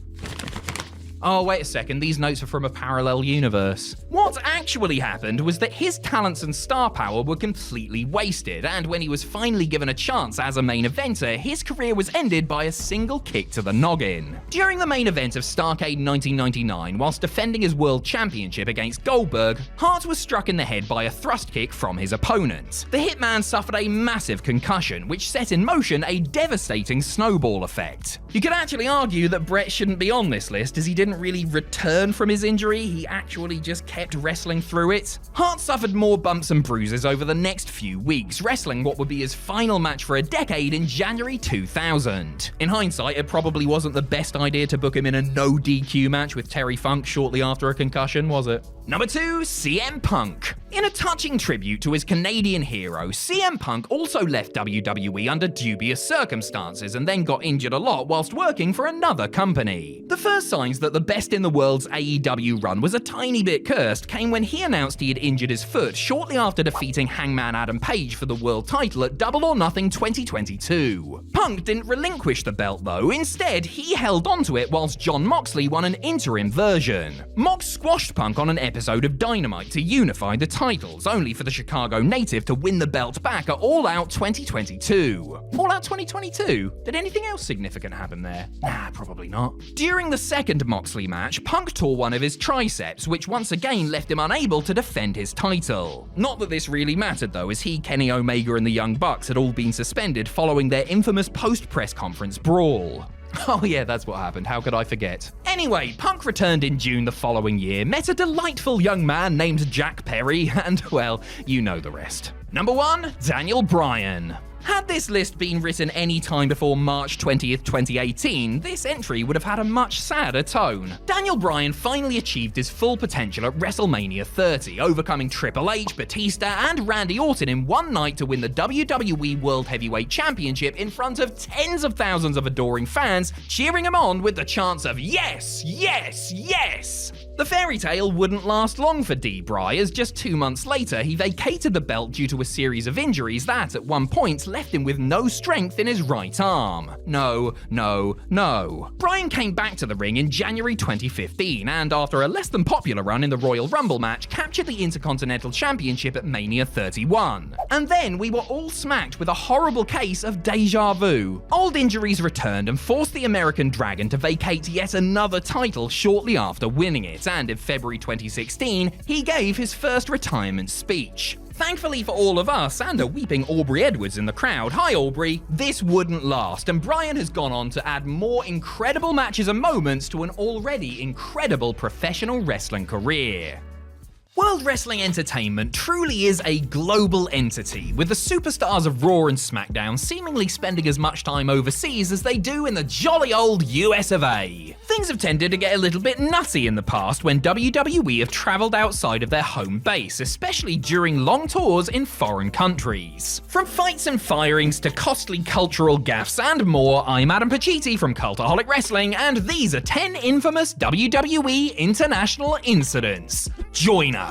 Oh, wait a second, these notes are from a parallel universe. What actually happened was that his talents and star power were completely wasted, and when he was finally given a chance as a main eventer, his career was ended by a single kick to the noggin. During the main event of Starrcade 1999, whilst defending his world championship against Goldberg, Hart was struck in the head by a thrust kick from his opponent. The Hitman suffered a massive concussion, which set in motion a devastating snowball effect. You could actually argue that Bret shouldn't be on this list, as he didn't really return from his injury, he actually just kept wrestling through it. Hart suffered more bumps and bruises over the next few weeks, wrestling what would be his final match for a decade in January 2000. In hindsight, it probably wasn't the best idea to book him in a no DQ match with Terry Funk shortly after a concussion, was it? Number 2, CM Punk. In a touching tribute to his Canadian hero, CM Punk also left WWE under dubious circumstances and then got injured a lot whilst working for another company. The first signs that the best in the world's AEW run was a tiny bit cursed came when he announced he had injured his foot shortly after defeating Hangman Adam Page for the world title at Double or Nothing 2022. Punk didn't relinquish the belt though, instead he held onto it whilst Jon Moxley won an interim version. Mox squashed Punk on an episode of Dynamite to unify the titles, only for the Chicago native to win the belt back at All Out 2022. All Out 2022? Did anything else significant happen there? Nah, probably not. During the second Moxley match, Punk tore one of his triceps, which once again left him unable to defend his title. Not that this really mattered though, as he, Kenny Omega and the Young Bucks had all been suspended following their infamous post-press conference brawl. Oh yeah, that's what happened, how could I forget? Anyway, Punk returned in June the following year, met a delightful young man named Jack Perry, and well, you know the rest. Number 1, Daniel Bryan. Had this list been written any time before March 20th, 2018, this entry would have had a much sadder tone. Daniel Bryan finally achieved his full potential at WrestleMania 30, overcoming Triple H, Batista, and Randy Orton in one night to win the WWE World Heavyweight Championship in front of tens of thousands of adoring fans, cheering him on with the chants of "Yes, yes, yes!" The fairy tale wouldn't last long for D-Bry, as just 2 months later he vacated the belt due to a series of injuries that, at one point, left him with no strength in his right arm. No. Bryan came back to the ring in January 2015, and after a less than popular run in the Royal Rumble match, captured the Intercontinental Championship at Mania 31. And then we were all smacked with a horrible case of deja vu. Old injuries returned and forced the American Dragon to vacate yet another title shortly after winning it, and in February 2016, he gave his first retirement speech. Thankfully for all of us, and a weeping Aubrey Edwards in the crowd, hi Aubrey, this wouldn't last, and Bryan has gone on to add more incredible matches and moments to an already incredible professional wrestling career. World Wrestling Entertainment truly is a global entity, with the superstars of Raw and SmackDown seemingly spending as much time overseas as they do in the jolly old US of A. Things have tended to get a little bit nutty in the past when WWE have travelled outside of their home base, especially during long tours in foreign countries. From fights and firings to costly cultural gaffes and more, I'm Adam Pacitti from Cultaholic Wrestling, and these are 10 infamous WWE international incidents. Join us.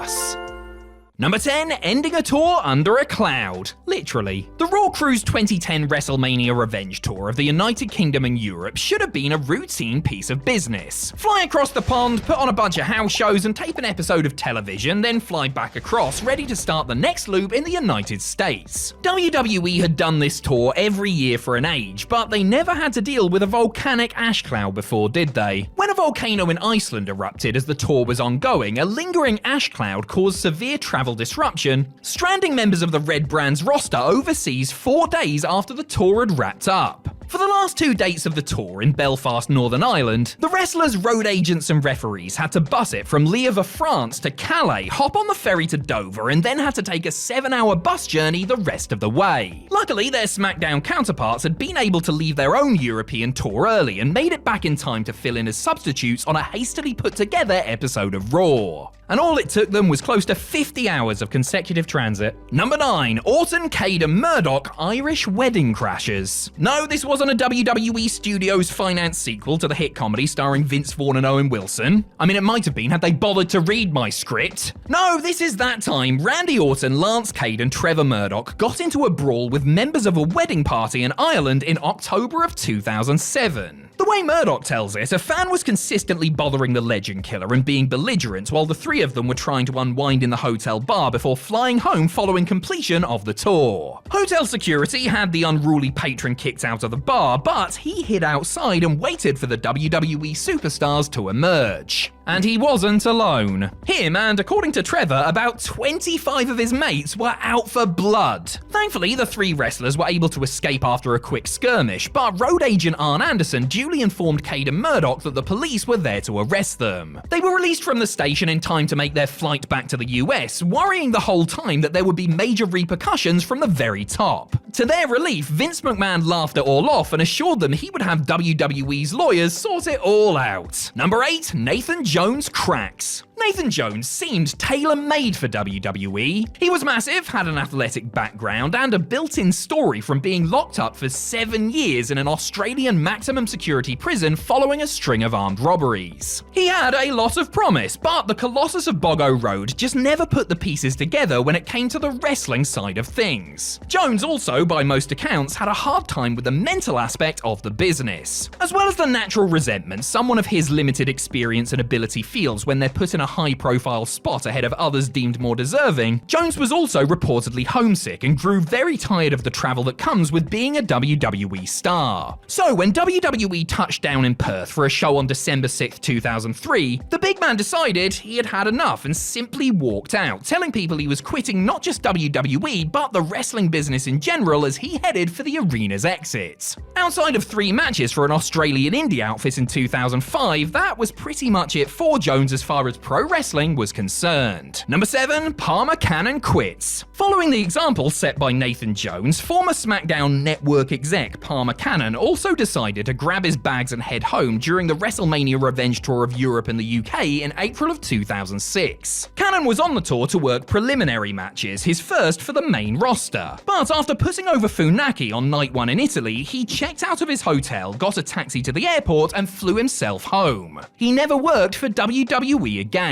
Number 10, ending a tour under a cloud. Literally. The Raw Crew's 2010 WrestleMania Revenge Tour of the United Kingdom and Europe should have been a routine piece of business. Fly across the pond, put on a bunch of house shows and tape an episode of television, then fly back across, ready to start the next loop in the United States. WWE had done this tour every year for an age, but they never had to deal with a volcanic ash cloud before, did they? When a volcano in Iceland erupted as the tour was ongoing, a lingering ash cloud caused severe travel disruption, stranding members of the Red Brand's roster overseas 4 days after the tour had wrapped up. For the last 2 dates of the tour in Belfast, Northern Ireland, the wrestlers, road agents and referees had to bus it from Lièvre, France to Calais, hop on the ferry to Dover, and then had to take a 7-hour bus journey the rest of the way. Luckily, their SmackDown counterparts had been able to leave their own European tour early and made it back in time to fill in as substitutes on a hastily put together episode of Raw. And all it took them was close to 50 hours of consecutive transit. Number 9, Orton, Cade and Murdoch Irish Wedding Crashers. No, this wasn't a WWE Studios financed sequel to the hit comedy starring Vince Vaughn and Owen Wilson. I mean, it might have been had they bothered to read my script. No, this is that time Randy Orton, Lance Cade and Trevor Murdoch got into a brawl with members of a wedding party in Ireland in October of 2007. The way Murdoch tells it, a fan was consistently bothering the legend killer and being belligerent while the three of them were trying to unwind in the hotel bar before flying home following completion of the tour. Hotel security had the unruly patron kicked out of the bar, but he hid outside and waited for the WWE superstars to emerge. And he wasn't alone. Him and, according to Trevor, about 25 of his mates were out for blood. Thankfully, the three wrestlers were able to escape after a quick skirmish, but road agent Arn Anderson duly informed Cade and Murdoch that the police were there to arrest them. They were released from the station in time to make their flight back to the US, worrying the whole time that there would be major repercussions from the very top. To their relief, Vince McMahon laughed it all off and assured them he would have WWE's lawyers sort it all out. Number 8, Nathan Jones cracks. Nathan Jones seemed tailor-made for WWE. He was massive, had an athletic background, and a built-in story from being locked up for 7 years in an Australian maximum security prison following a string of armed robberies. He had a lot of promise, but the Colossus of Boggo Road just never put the pieces together when it came to the wrestling side of things. Jones also, by most accounts, had a hard time with the mental aspect of the business. As well as the natural resentment someone of his limited experience and ability feels when they're put in a high-profile spot ahead of others deemed more deserving, Jones was also reportedly homesick and grew very tired of the travel that comes with being a WWE star. So when WWE touched down in Perth for a show on December 6, 2003, the big man decided he had had enough and simply walked out, telling people he was quitting not just WWE, but the wrestling business in general as he headed for the arena's exit. Outside of 3 matches for an Australian indie outfit in 2005, that was pretty much it for Jones as far as pro wrestling was concerned. Number 7, Palmer Cannon quits. Following the example set by Nathan Jones, former SmackDown network exec Palmer Cannon also decided to grab his bags and head home during the WrestleMania Revenge Tour of Europe and the UK in April of 2006. Cannon was on the tour to work preliminary matches, his first for the main roster. But after putting over Funaki on night 1 in Italy, he checked out of his hotel, got a taxi to the airport, and flew himself home. He never worked for WWE again.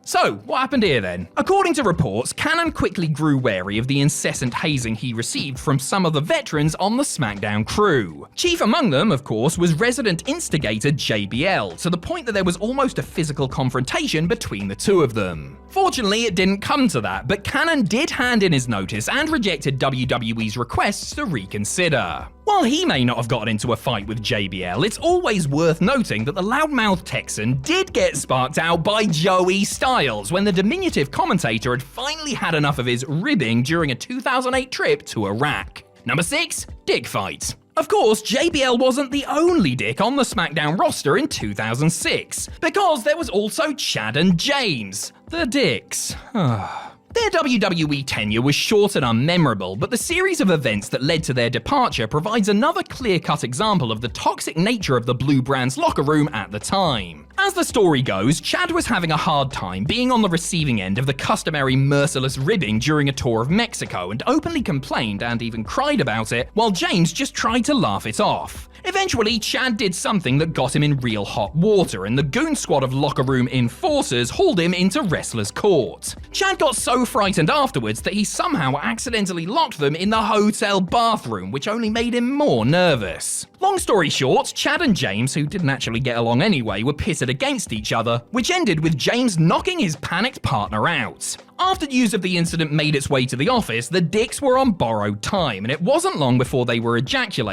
So, what happened here then? According to reports, Cannon quickly grew wary of the incessant hazing he received from some of the veterans on the SmackDown crew. Chief among them, of course, was resident instigator JBL, to the point that there was almost a physical confrontation between the two of them. Fortunately, it didn't come to that, but Cannon did hand in his notice and rejected WWE's requests to reconsider. While he may not have gotten into a fight with JBL, it's always worth noting that the loudmouth Texan did get sparked out by Joey Styles when the diminutive commentator had finally had enough of his ribbing during a 2008 trip to Iraq. Number 6, dick fight. Of course, JBL wasn't the only dick on the SmackDown roster in 2006, because there was also Chad and James, the dicks. Their WWE tenure was short and unmemorable, but the series of events that led to their departure provides another clear-cut example of the toxic nature of the Blue Brand's locker room at the time. As the story goes, Chad was having a hard time being on the receiving end of the customary merciless ribbing during a tour of Mexico and openly complained and even cried about it, while James just tried to laugh it off. Eventually, Chad did something that got him in real hot water, and the goon squad of locker room enforcers hauled him into wrestler's court. Chad got so frightened afterwards that he somehow accidentally locked them in the hotel bathroom, which only made him more nervous. Long story short, Chad and James, who didn't actually get along anyway, were pitted against each other, which ended with James knocking his panicked partner out. After news of the incident made its way to the office, the dicks were on borrowed time, and it wasn't long before they were ejected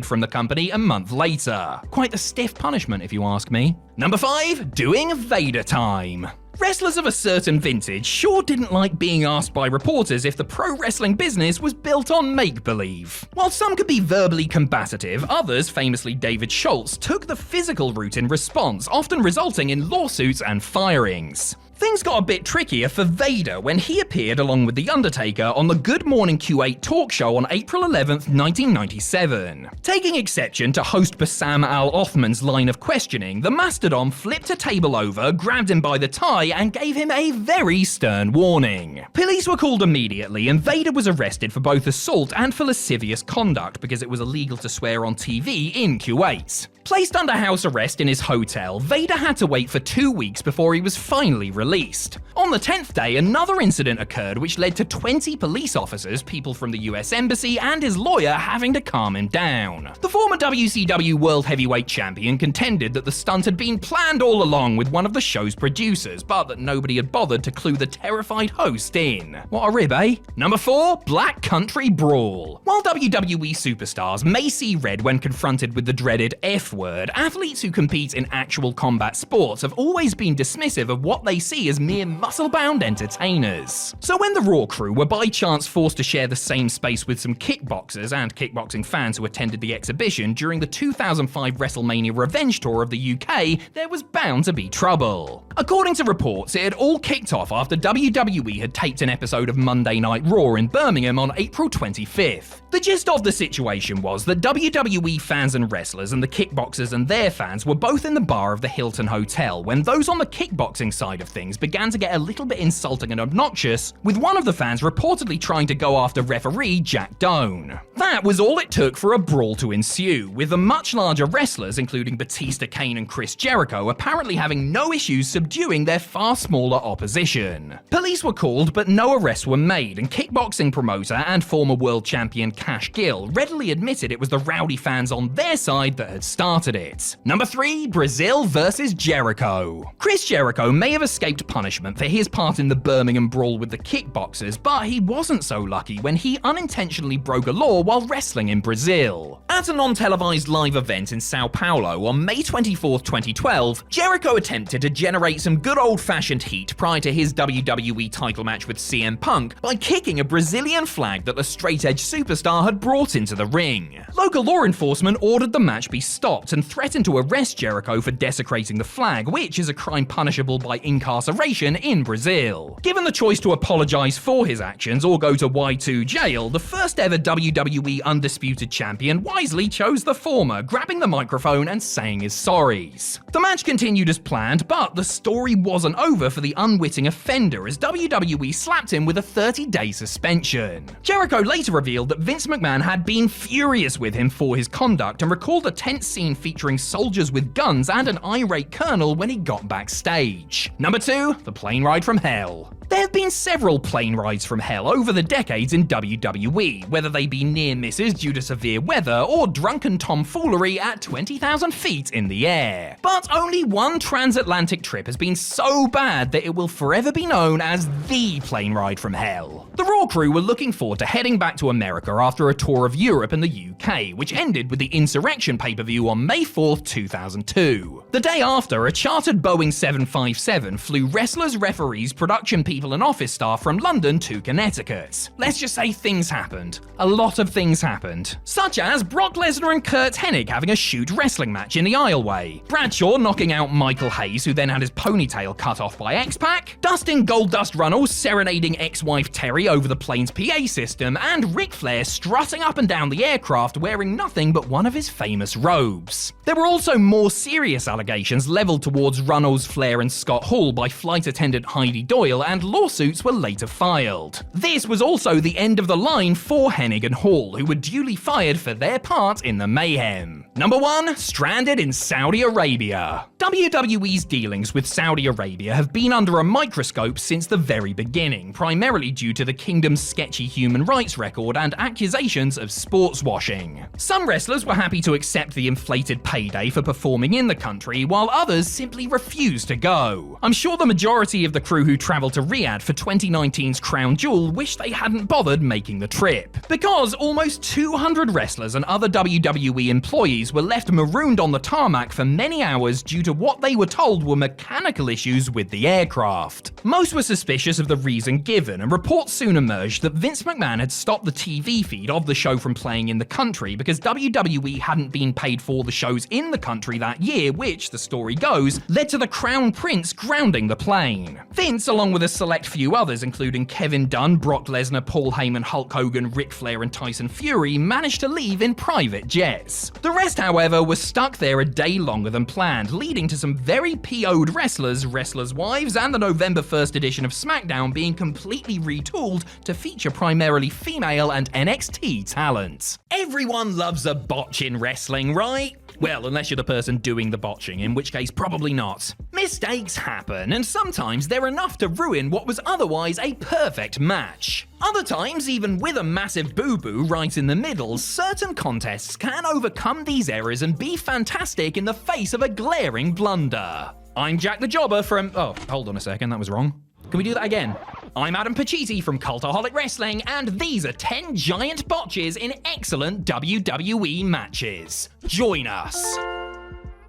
from the company a month later. Quite the stiff punishment, if you ask me. Number 5, doing Vader time. Wrestlers of a certain vintage sure didn't like being asked by reporters if the pro wrestling business was built on make-believe. While some could be verbally combative, others, famously David Schultz, took the physical route in response, often resulting in lawsuits and firings. Things got a bit trickier for Vader when he appeared along with The Undertaker on the Good Morning Q8 talk show on April 11th, 1997. Taking exception to host Bassam Al-Othman's line of questioning, the Mastodon flipped a table over, grabbed him by the tie, and gave him a very stern warning. Police were called immediately, and Vader was arrested for both assault and for lascivious conduct because it was illegal to swear on TV in Kuwait. Placed under house arrest in his hotel, Vader had to wait for 2 weeks before he was finally released. On the 10th day, another incident occurred which led to 20 police officers, people from the US Embassy, and his lawyer having to calm him down. The former WCW World Heavyweight Champion contended that the stunt had been planned all along with one of the show's producers, but that nobody had bothered to clue the terrified host in. What a rib, eh? Number 4, Black Country Brawl. While WWE superstars may see red when confronted with the dreaded F word, athletes who compete in actual combat sports have always been dismissive of what they see as mere muscle-bound entertainers. So when the Raw crew were by chance forced to share the same space with some kickboxers and kickboxing fans who attended the exhibition during the 2005 WrestleMania Revenge Tour of the UK, there was bound to be trouble. According to reports, it had all kicked off after WWE had taped an episode of Monday Night Raw in Birmingham on April 25th. The gist of the situation was that WWE fans and wrestlers and the kickboxing kickboxers and their fans were both in the bar of the Hilton Hotel when those on the kickboxing side of things began to get a little bit insulting and obnoxious, with one of the fans reportedly trying to go after referee Jack Doan. That was all it took for a brawl to ensue, with the much larger wrestlers, including Batista, Kane and Chris Jericho, apparently having no issues subduing their far smaller opposition. Police were called, but no arrests were made, and kickboxing promoter and former world champion Cash Gill readily admitted it was the rowdy fans on their side that had started it. Number 3, Brazil versus Jericho. Chris Jericho may have escaped punishment for his part in the Birmingham brawl with the kickboxers, but he wasn't so lucky when he unintentionally broke a law while wrestling in Brazil. At a non-televised live event in Sao Paulo on May 24, 2012, Jericho attempted to generate some good old-fashioned heat prior to his WWE title match with CM Punk by kicking a Brazilian flag that the straight-edge superstar had brought into the ring. Local law enforcement ordered the match be stopped and threatened to arrest Jericho for desecrating the flag, which is a crime punishable by incarceration in Brazil. Given the choice to apologize for his actions or go to Y2 jail, the first ever WWE Undisputed Champion wisely chose the former, grabbing the microphone and saying his sorries. The match continued as planned, but the story wasn't over for the unwitting offender as WWE slapped him with a 30-day suspension. Jericho later revealed that Vince McMahon had been furious with him for his conduct and recalled a tense scene featuring soldiers with guns and an irate colonel when he got backstage. Number 2, the plane ride from hell. There have been several plane rides from hell over the decades in WWE, whether they be near misses due to severe weather or drunken tomfoolery at 20,000 feet in the air. But only one transatlantic trip has been so bad that it will forever be known as the plane ride from hell. The Raw crew were looking forward to heading back to America after a tour of Europe and the UK, which ended with the Insurrection pay-per-view on May 4th, 2002. The day after, a chartered Boeing 757 flew wrestlers, referees, production people and office staff from London to Connecticut. Let's just say things happened. A lot of things happened. Such as Brock Lesnar and Kurt Hennig having a shoot wrestling match in the aisleway, Bradshaw knocking out Michael Hayes, who then had his ponytail cut off by X-Pac, Dustin Goldust Runnels serenading ex-wife Terry over the plane's PA system, and Ric Flair strutting up and down the aircraft wearing nothing but one of his famous robes. There were also more serious allegations leveled towards Runnels, Flair and Scott Hall by flight attendant Heidi Doyle, and lawsuits were later filed. This was also the end of the line for Hennig and Hall, who were duly fired for their part in the mayhem. Number 1, stranded in Saudi Arabia. WWE's dealings with Saudi Arabia have been under a microscope since the very beginning, primarily due to the kingdom's sketchy human rights record and accusations of sports washing. Some wrestlers were happy to accept the inflated payday for performing in the country, while others simply refused to go. I'm sure the majority of the crew who traveled to Riyadh for 2019's Crown Jewel wish they hadn't bothered making the trip, because almost 200 wrestlers and other WWE employees were left marooned on the tarmac for many hours due to what they were told were mechanical issues with the aircraft. Most were suspicious of the reason given, and reports soon emerged that Vince McMahon had stopped the TV feed of the show from playing in the country because WWE hadn't been paid for the shows in the country that year, which, the story goes, led to the Crown Prince grounding the plane. Vince, along with a select few others, including Kevin Dunn, Brock Lesnar, Paul Heyman, Hulk Hogan, Ric Flair and Tyson Fury, managed to leave in private jets. The rest, however, was stuck there a day longer than planned, leading to some very PO'd wrestlers, wrestlers' wives, and the November 1st edition of SmackDown being completely retooled to feature primarily female and NXT talent. Everyone loves a botch in wrestling, right? Well, unless you're the person doing the botching, in which case probably not. Mistakes happen, and sometimes they're enough to ruin what was otherwise a perfect match. Other times, even with a massive boo-boo right in the middle, certain contests can overcome these errors and be fantastic in the face of a glaring blunder. I'm Jack the Jobber from... Oh, hold on a second, that was wrong. Can we do that again? I'm Adam Pacitti from Cultaholic Wrestling, and these are 10 giant botches in excellent WWE matches. Join us.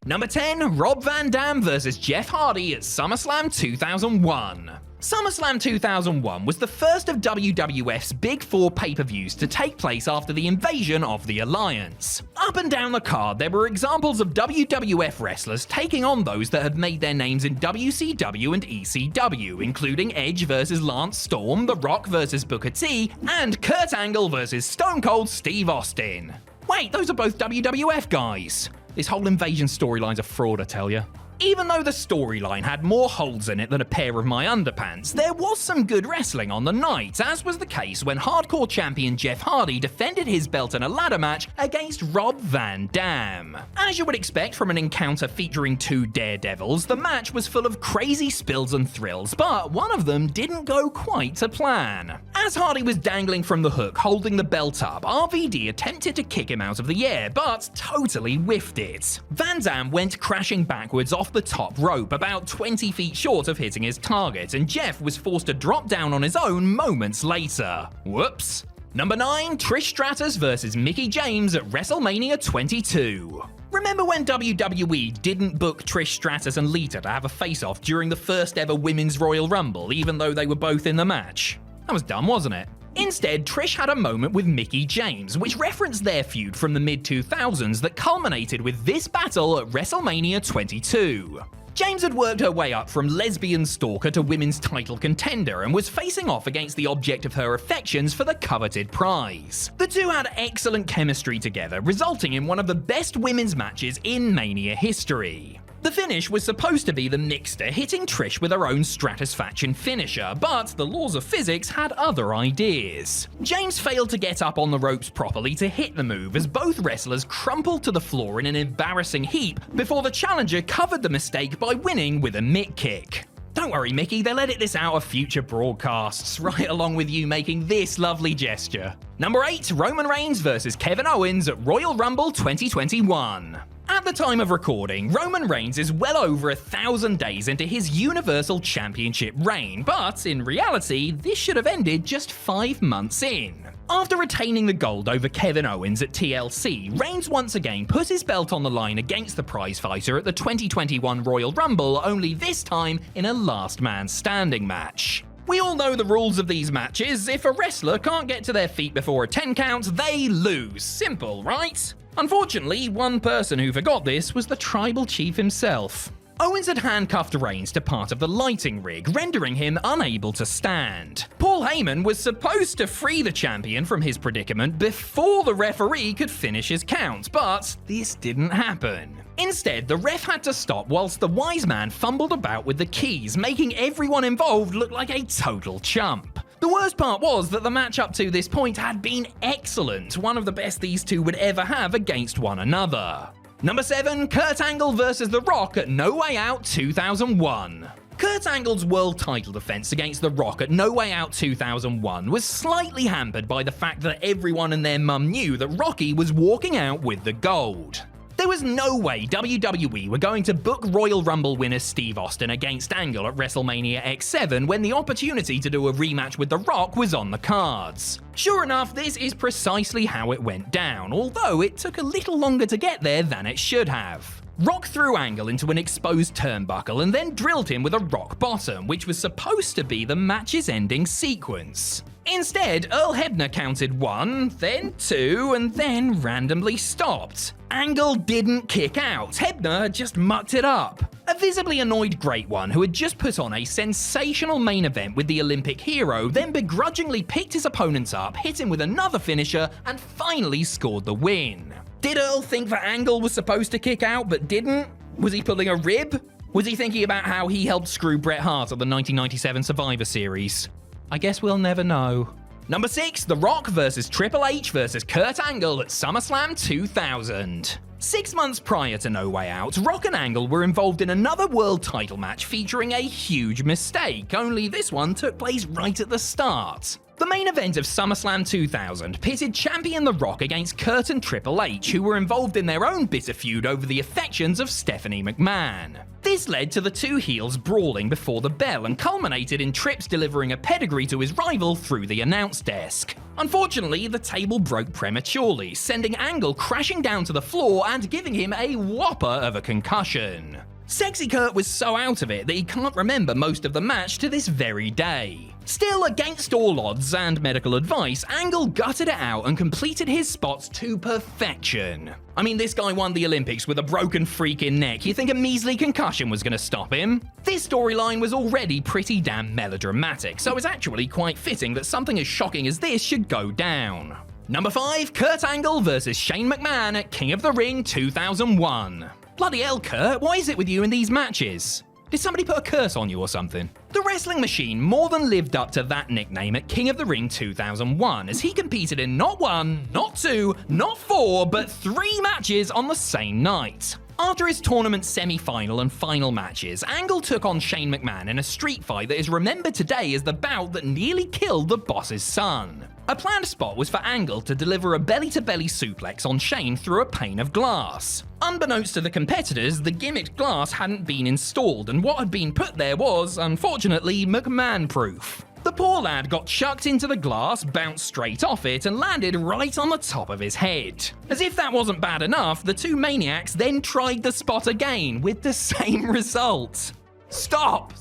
Number 10, Rob Van Dam vs. Jeff Hardy at SummerSlam 2001. SummerSlam 2001 was the first of WWF's Big Four pay-per-views to take place after the invasion of the Alliance. Up and down the card, there were examples of WWF wrestlers taking on those that had made their names in WCW and ECW, including Edge vs. Lance Storm, The Rock vs. Booker T, and Kurt Angle vs. Stone Cold Steve Austin. Wait, those are both WWF guys. This whole invasion storyline's a fraud, I tell ya. Even though the storyline had more holes in it than a pair of my underpants, there was some good wrestling on the night, as was the case when hardcore champion Jeff Hardy defended his belt in a ladder match against Rob Van Dam. As you would expect from an encounter featuring two daredevils, the match was full of crazy spills and thrills, but one of them didn't go quite to plan. As Hardy was dangling from the hook holding the belt up, RVD attempted to kick him out of the air, but totally whiffed it. Van Dam went crashing backwards off the top rope, about 20 feet short of hitting his target, and Jeff was forced to drop down on his own moments later. Whoops. Number 9, Trish Stratus vs Mickie James at WrestleMania 22. Remember when WWE didn't book Trish Stratus and Lita to have a face-off during the first ever Women's Royal Rumble, even though they were both in the match? That was dumb, wasn't it? Instead, Trish had a moment with Mickie James, which referenced their feud from the mid-2000s that culminated with this battle at WrestleMania 22. James had worked her way up from lesbian stalker to women's title contender and was facing off against the object of her affections for the coveted prize. The two had excellent chemistry together, resulting in one of the best women's matches in Mania history. The finish was supposed to be the Mixter hitting Trish with her own Stratusfaction finisher, but the laws of physics had other ideas. James failed to get up on the ropes properly to hit the move as both wrestlers crumpled to the floor in an embarrassing heap before the challenger covered the mistake by winning with a mitt kick. Don't worry, Mickie, they'll edit this out of future broadcasts, right along with you making this lovely gesture. Number 8, Roman Reigns vs Kevin Owens at Royal Rumble 2021. At the time of recording, Roman Reigns is well over 1,000 days into his Universal Championship reign, but in reality, this should have ended just 5 months in. After retaining the gold over Kevin Owens at TLC, Reigns once again put his belt on the line against the prizefighter at the 2021 Royal Rumble, only this time in a last man standing match. We all know the rules of these matches. If a wrestler can't get to their feet before a 10 count, they lose. Simple, right? Unfortunately, one person who forgot this was the tribal chief himself. Owens had handcuffed Reigns to part of the lighting rig, rendering him unable to stand. Paul Heyman was supposed to free the champion from his predicament before the referee could finish his count, but this didn't happen. Instead, the ref had to stop whilst the wise man fumbled about with the keys, making everyone involved look like a total chump. The worst part was that the match up to this point had been excellent, one of the best these two would ever have against one another. Number 7, Kurt Angle vs The Rock at No Way Out 2001. Kurt Angle's world title defense against The Rock at No Way Out 2001 was slightly hampered by the fact that everyone and their mum knew that Rocky was walking out with the gold. There was no way WWE were going to book Royal Rumble winner Steve Austin against Angle at WrestleMania X7 when the opportunity to do a rematch with The Rock was on the cards. Sure enough, this is precisely how it went down, although it took a little longer to get there than it should have. Rock threw Angle into an exposed turnbuckle and then drilled him with a rock bottom, which was supposed to be the match's ending sequence. Instead, Earl Hebner counted 1, then 2, and then randomly stopped. Angle didn't kick out, Hebner had just mucked it up. A visibly annoyed Great One, who had just put on a sensational main event with the Olympic hero, then begrudgingly picked his opponent up, hit him with another finisher, and finally scored the win. Did Earl think that Angle was supposed to kick out but didn't? Was he pulling a rib? Was he thinking about how he helped screw Bret Hart at the 1997 Survivor Series? I guess we'll never know. Number 6, The Rock vs Triple H vs Kurt Angle at SummerSlam 2000. 6 months prior to No Way Out, Rock and Angle were involved in another world title match featuring a huge mistake, only this one took place right at the start. The main event of SummerSlam 2000 pitted champion The Rock against Kurt and Triple H, who were involved in their own bitter feud over the affections of Stephanie McMahon. This led to the two heels brawling before the bell and culminated in Trips delivering a pedigree to his rival through the announce desk. Unfortunately, the table broke prematurely, sending Angle crashing down to the floor and giving him a whopper of a concussion. Sexy Kurt was so out of it that he can't remember most of the match to this very day. Still, against all odds and medical advice, Angle gutted it out and completed his spots to perfection. I mean, this guy won the Olympics with a broken freaking neck. You think a measly concussion was going to stop him? This storyline was already pretty damn melodramatic, so it's actually quite fitting that something as shocking as this should go down. Number 5, Kurt Angle vs Shane McMahon at King of the Ring 2001. Bloody hell, Kurt, what is it with you in these matches? Did somebody put a curse on you or something? The Wrestling Machine more than lived up to that nickname at King of the Ring 2001, as he competed in not 1, not 2, not 4, but 3 matches on the same night. After his tournament semi-final and final matches, Angle took on Shane McMahon in a street fight that is remembered today as the bout that nearly killed the boss's son. A planned spot was for Angle to deliver a belly-to-belly suplex on Shane through a pane of glass. Unbeknownst to the competitors, the gimmicked glass hadn't been installed, and what had been put there was, unfortunately, McMahon-proof. The poor lad got chucked into the glass, bounced straight off it, and landed right on the top of his head. As if that wasn't bad enough, the two maniacs then tried the spot again, with the same result. Stop!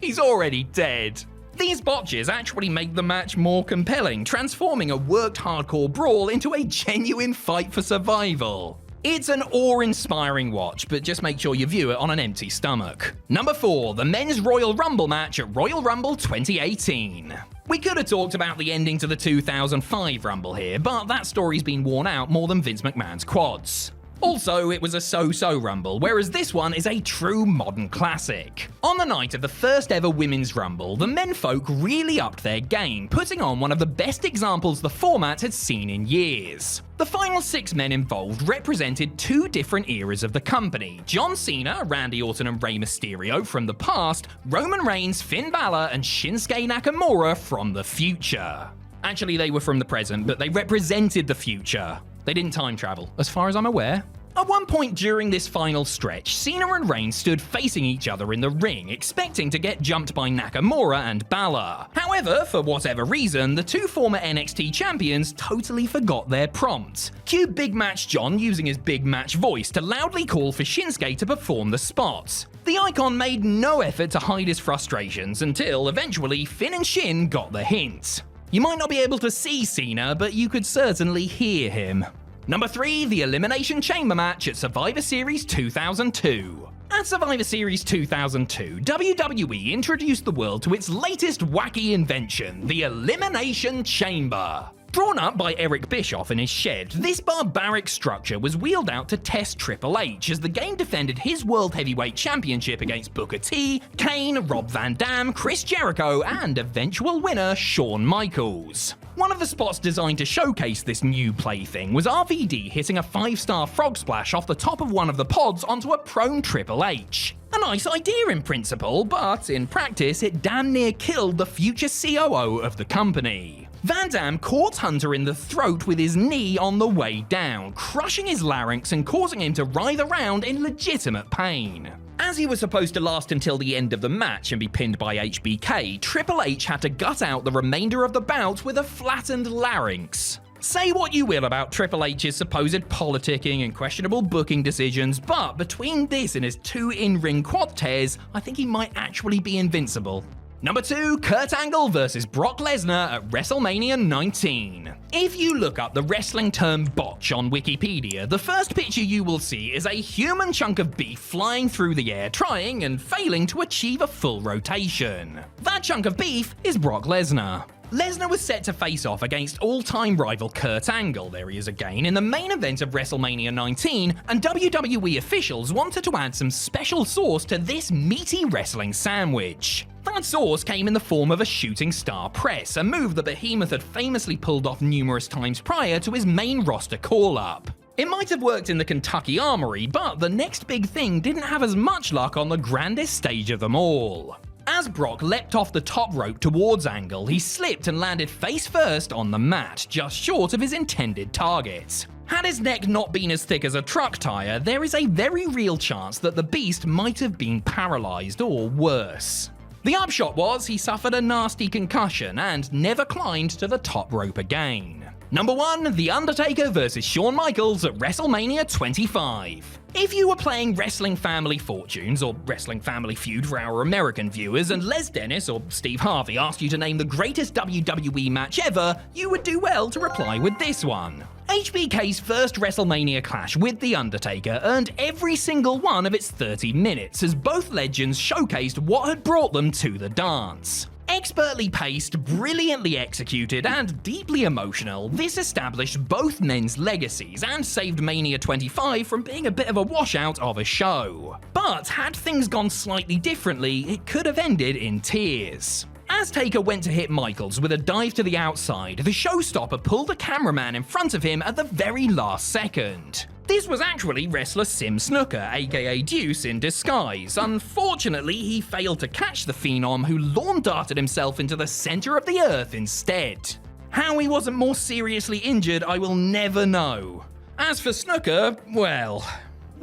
He's already dead. These botches actually make the match more compelling, transforming a worked hardcore brawl into a genuine fight for survival. It's an awe-inspiring watch, but just make sure you view it on an empty stomach. Number 4, the Men's Royal Rumble match at Royal Rumble 2018. We could have talked about the ending to the 2005 Rumble here, but that story's been worn out more than Vince McMahon's quads. Also, it was a so-so Rumble, whereas this one is a true modern classic. On the night of the first ever Women's Rumble, the menfolk really upped their game, putting on one of the best examples the format had seen in years. The final 6 men involved represented 2 different eras of the company: John Cena, Randy Orton and Rey Mysterio from the past, Roman Reigns, Finn Balor and Shinsuke Nakamura from the future. Actually, they were from the present, but they represented the future. They didn't time travel, as far as I'm aware. At one point during this final stretch, Cena and Reigns stood facing each other in the ring, expecting to get jumped by Nakamura and Balor. However, for whatever reason, the 2 former NXT champions totally forgot their prompt. Cue Big Match John using his Big Match voice to loudly call for Shinsuke to perform the spot. The icon made no effort to hide his frustrations until, eventually, Finn and Shin got the hint. You might not be able to see Cena, but you could certainly hear him. Number 3, the Elimination Chamber match at Survivor Series 2002. At Survivor Series 2002, WWE introduced the world to its latest wacky invention, the Elimination Chamber. Drawn up by Eric Bischoff in his shed, this barbaric structure was wheeled out to test Triple H as the game defended his World Heavyweight Championship against Booker T, Kane, Rob Van Dam, Chris Jericho, and eventual winner Shawn Michaels. One of the spots designed to showcase this new plaything was RVD hitting a 5-star frog splash off the top of one of the pods onto a prone Triple H. A nice idea in principle, but in practice it damn near killed the future COO of the company. Van Dam caught Hunter in the throat with his knee on the way down, crushing his larynx and causing him to writhe around in legitimate pain. As he was supposed to last until the end of the match and be pinned by HBK, Triple H had to gut out the remainder of the bout with a flattened larynx. Say what you will about Triple H's supposed politicking and questionable booking decisions, but between this and his 2 in-ring quad tears, I think he might actually be invincible. Number 2, Kurt Angle vs Brock Lesnar at WrestleMania 19. If you look up the wrestling term botch on Wikipedia, the first picture you will see is a human chunk of beef flying through the air, trying and failing to achieve a full rotation. That chunk of beef is Brock Lesnar. Lesnar was set to face off against all-time rival Kurt Angle, there he is again, in the main event of WrestleMania 19, and WWE officials wanted to add some special sauce to this meaty wrestling sandwich. That sauce came in the form of a shooting star press, a move the Behemoth had famously pulled off numerous times prior to his main roster call-up. It might have worked in the Kentucky Armory, but the next big thing didn't have as much luck on the grandest stage of them all. As Brock leapt off the top rope towards Angle, he slipped and landed face first on the mat, just short of his intended target. Had his neck not been as thick as a truck tire, there is a very real chance that the beast might have been paralyzed or worse. The upshot was he suffered a nasty concussion and never climbed to the top rope again. Number 1, The Undertaker vs Shawn Michaels at WrestleMania 25. If you were playing Wrestling Family Fortunes, or Wrestling Family Feud for our American viewers, and Les Dennis or Steve Harvey asked you to name the greatest WWE match ever, you would do well to reply with this one. HBK's first WrestleMania clash with The Undertaker earned every single one of its 30 minutes, as both legends showcased what had brought them to the dance. Expertly paced, brilliantly executed, and deeply emotional, this established both men's legacies and saved Mania 25 from being a bit of a washout of a show. But had things gone slightly differently, it could have ended in tears. As Taker went to hit Michaels with a dive to the outside, the showstopper pulled a cameraman in front of him at the very last second. This was actually wrestler Sim Snooker, aka Deuce in disguise. Unfortunately, he failed to catch the Phenom, who lawn-darted himself into the center of the earth instead. How he wasn't more seriously injured, I will never know. As for Snooker, well,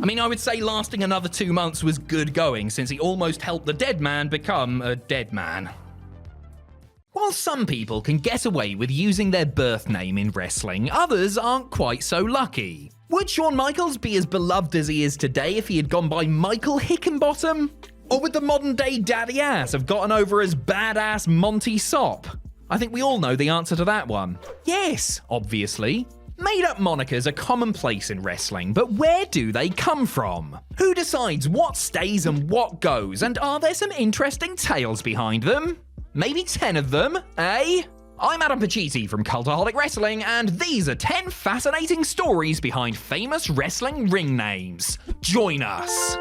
I would say lasting another 2 months was good going, since he almost helped the dead man become a dead man. While some people can get away with using their birth name in wrestling, others aren't quite so lucky. Would Shawn Michaels be as beloved as he is today if he had gone by Michael Hickenbottom? Or would the modern-day Daddy Ass have gotten over as badass Monty Sop? I think we all know the answer to that one. Yes, obviously. Made-up monikers are commonplace in wrestling, but where do they come from? Who decides what stays and what goes, and are there some interesting tales behind them? Maybe 10 of them, eh? I'm Adam Pacitti from Cultaholic Wrestling, and these are 10 fascinating stories behind famous wrestling ring names. Join us!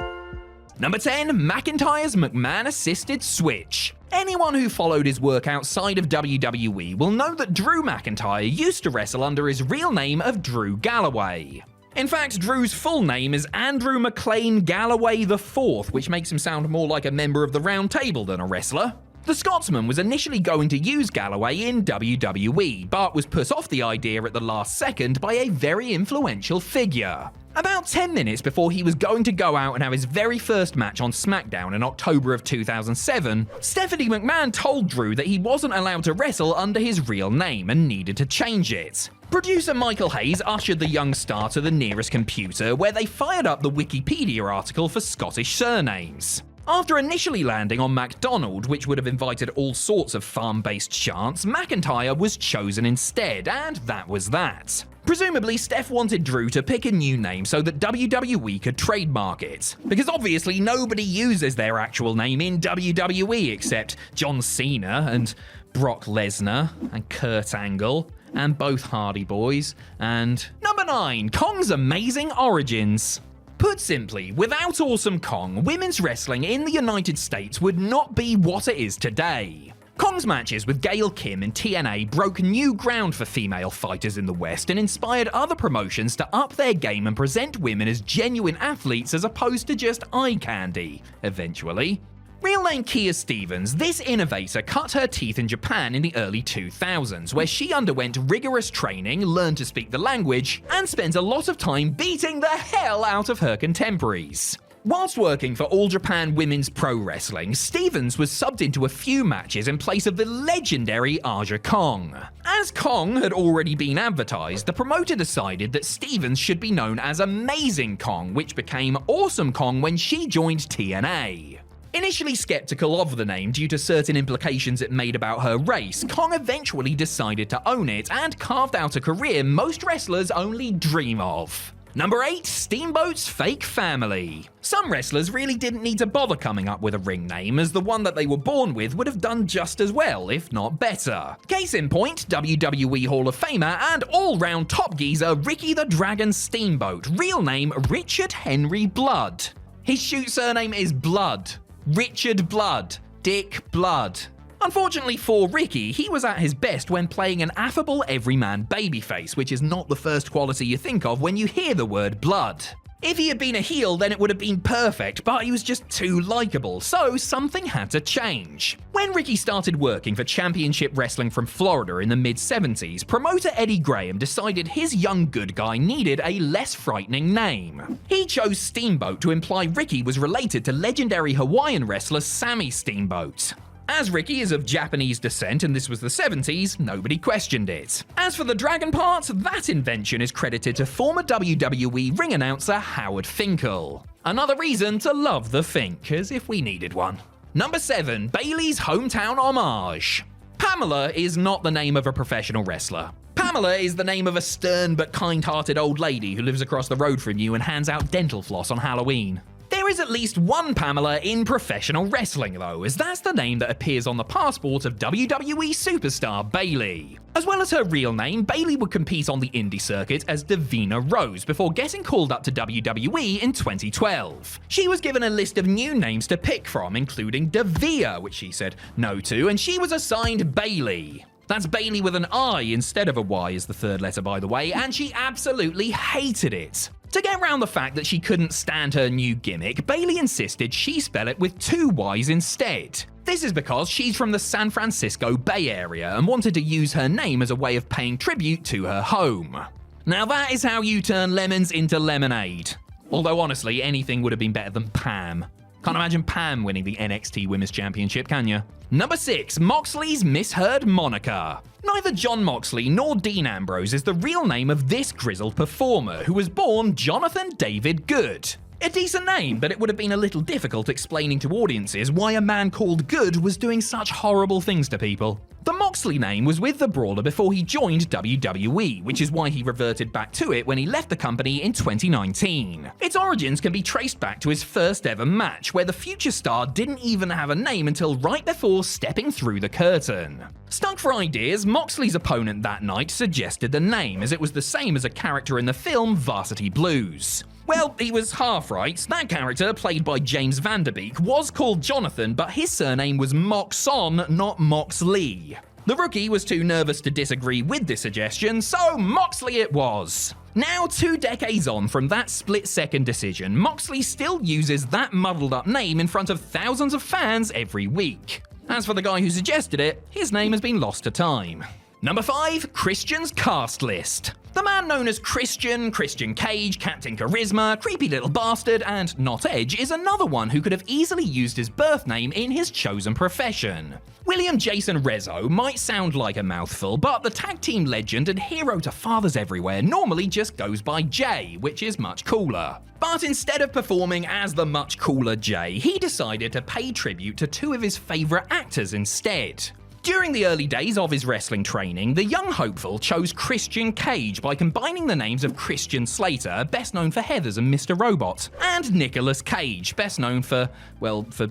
Number 10, McIntyre's McMahon-assisted switch. Anyone who followed his work outside of WWE will know that Drew McIntyre used to wrestle under his real name of Drew Galloway. In fact, Drew's full name is Andrew McLean Galloway IV, which makes him sound more like a member of the Round Table than a wrestler. The Scotsman was initially going to use Galloway in WWE, but was put off the idea at the last second by a very influential figure. About 10 minutes before he was going to go out and have his very first match on SmackDown in October of 2007, Stephanie McMahon told Drew that he wasn't allowed to wrestle under his real name and needed to change it. Producer Michael Hayes ushered the young star to the nearest computer, where they fired up the Wikipedia article for Scottish surnames. After initially landing on MacDonald, which would have invited all sorts of farm-based chants, McIntyre was chosen instead, and that was that. Presumably, Steph wanted Drew to pick a new name so that WWE could trademark it. Because obviously nobody uses their actual name in WWE except John Cena and Brock Lesnar and Kurt Angle and both Hardy Boys and... Number 9, Kong's Amazing Origins. Put simply, without Awesome Kong, women's wrestling in the United States would not be what it is today. Kong's matches with Gail Kim and TNA broke new ground for female fighters in the West and inspired other promotions to up their game and present women as genuine athletes as opposed to just eye candy, eventually. Real name Kia Stevens, this innovator cut her teeth in Japan in the early 2000s, where she underwent rigorous training, learned to speak the language, and spent a lot of time beating the hell out of her contemporaries. Whilst working for All Japan Women's Pro Wrestling, Stevens was subbed into a few matches in place of the legendary Aja Kong. As Kong had already been advertised, the promoter decided that Stevens should be known as Amazing Kong, which became Awesome Kong when she joined TNA. Initially skeptical of the name due to certain implications it made about her race, Kong eventually decided to own it and carved out a career most wrestlers only dream of. Number 8, Steamboat's Fake Family. Some wrestlers really didn't need to bother coming up with a ring name, as the one that they were born with would have done just as well, if not better. Case in point, WWE Hall of Famer and all-round top geezer Ricky the Dragon Steamboat, real name Richard Henry Blood. His shoot surname is Blood. Richard Blood. Dick Blood. Unfortunately for Ricky, he was at his best when playing an affable everyman babyface, which is not the first quality you think of when you hear the word blood. If he had been a heel, then it would have been perfect, but he was just too likable, so something had to change. When Ricky started working for Championship Wrestling from Florida in the mid-70s, promoter Eddie Graham decided his young good guy needed a less frightening name. He chose Steamboat to imply Ricky was related to legendary Hawaiian wrestler Sammy Steamboat. As Ricky is of Japanese descent and this was the 70s, nobody questioned it. As for the dragon part, that invention is credited to former WWE ring announcer Howard Finkel. Another reason to love the Fink, as if we needed one. Number 7, Bayley's Hometown Homage. Pamela is not the name of a professional wrestler. Pamela is the name of a stern but kind-hearted old lady who lives across the road from you and hands out dental floss on Halloween. There is at least one Pamela in professional wrestling though, as that's the name that appears on the passport of WWE superstar Bayley. As well as her real name, Bayley would compete on the indie circuit as Davina Rose before getting called up to WWE in 2012. She was given a list of new names to pick from, including Davia, which she said no to, and she was assigned Bayley. That's Bayley with an I instead of a Y as the third letter, by the way, and she absolutely hated it. To get around the fact that she couldn't stand her new gimmick, Bayley insisted she spell it with 2 Y's instead. This is because she's from the San Francisco Bay Area and wanted to use her name as a way of paying tribute to her home. Now that is how you turn lemons into lemonade. Although honestly, anything would have been better than Pam. Can't imagine Pam winning the NXT Women's Championship, can you? Number 6. Moxley's misheard moniker. Neither Jon Moxley nor Dean Ambrose is the real name of this grizzled performer, who was born Jonathan David Good. A decent name, but it would have been a little difficult explaining to audiences why a man called Good was doing such horrible things to people. The Moxley name was with the Brawler before he joined WWE, which is why he reverted back to it when he left the company in 2019. Its origins can be traced back to his first ever match, where the future star didn't even have a name until right before stepping through the curtain. Stuck for ideas, Moxley's opponent that night suggested the name, as it was the same as a character in the film Varsity Blues. Well, he was half right. That character, played by James Van Der Beek, was called Jonathan, but his surname was Moxon, not Moxley. The rookie was too nervous to disagree with this suggestion, so Moxley it was. Now, 2 decades on from that split-second decision, Moxley still uses that muddled-up name in front of thousands of fans every week. As for the guy who suggested it, his name has been lost to time. Number 5. Christian's cast list. The man known as Christian Cage, Captain Charisma, Creepy Little Bastard, and Not Edge is another one who could have easily used his birth name in his chosen profession. William Jason Rezzo might sound like a mouthful, but the tag team legend and hero to fathers everywhere normally just goes by Jay, which is much cooler. But instead of performing as the much cooler Jay, he decided to pay tribute to 2 of his favourite actors instead. During the early days of his wrestling training, the young hopeful chose Christian Cage by combining the names of Christian Slater, best known for Heathers and Mr. Robot, and Nicolas Cage, best known for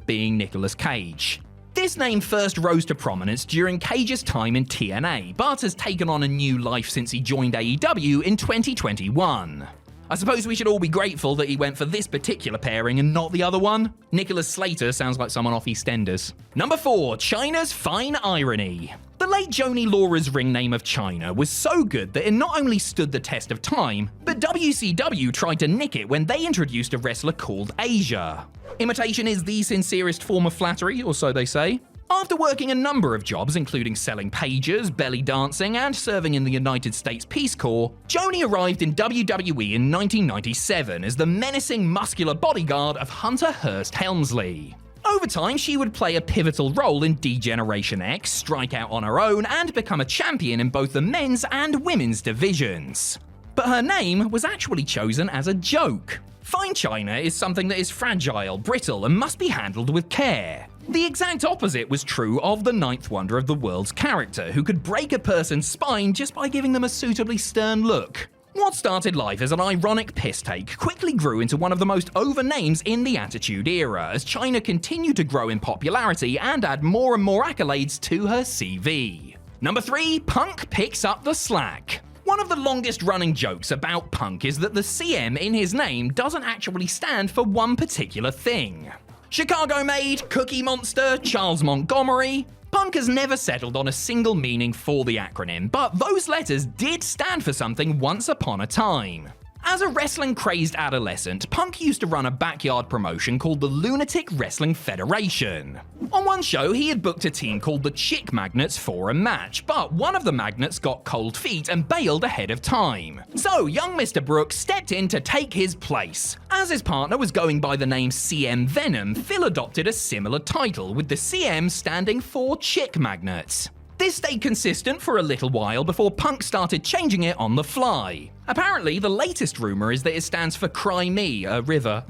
being Nicolas Cage. This name first rose to prominence during Cage's time in TNA, but has taken on a new life since he joined AEW in 2021. I suppose we should all be grateful that he went for this particular pairing and not the other one. Nicholas Slater sounds like someone off EastEnders. Number 4. Chyna's Fine Irony. The late Joni Laura's ring name of Chyna was so good that it not only stood the test of time, but WCW tried to nick it when they introduced a wrestler called Asia. Imitation is the sincerest form of flattery, or so they say. After working a number of jobs, including selling pages, belly dancing, and serving in the United States Peace Corps, Joni arrived in WWE in 1997 as the menacing, muscular bodyguard of Hunter Hearst Helmsley. Over time, she would play a pivotal role in D-Generation X, strike out on her own, and become a champion in both the men's and women's divisions. But her name was actually chosen as a joke. Fine Chyna is something that is fragile, brittle, and must be handled with care. The exact opposite was true of the ninth wonder of the world's character, who could break a person's spine just by giving them a suitably stern look. What started life as an ironic piss take quickly grew into one of the most over names in the Attitude Era, as Chyna continued to grow in popularity and add more and more accolades to her CV. Number 3. Punk picks up the slack. One of the longest running jokes about Punk is that the CM in his name doesn't actually stand for one particular thing. Chicago Made, Cookie Monster, Charles Montgomery. Punk has never settled on a single meaning for the acronym, but those letters did stand for something once upon a time. As a wrestling-crazed adolescent, Punk used to run a backyard promotion called the Lunatic Wrestling Federation. On one show, he had booked a team called the Chick Magnets for a match, but one of the Magnets got cold feet and bailed ahead of time. So young Mr. Brooks stepped in to take his place. As his partner was going by the name CM Venom, Phil adopted a similar title, with the CM standing for Chick Magnets. This stayed consistent for a little while before Punk started changing it on the fly. Apparently, the latest rumor is that it stands for Cry Me, a river.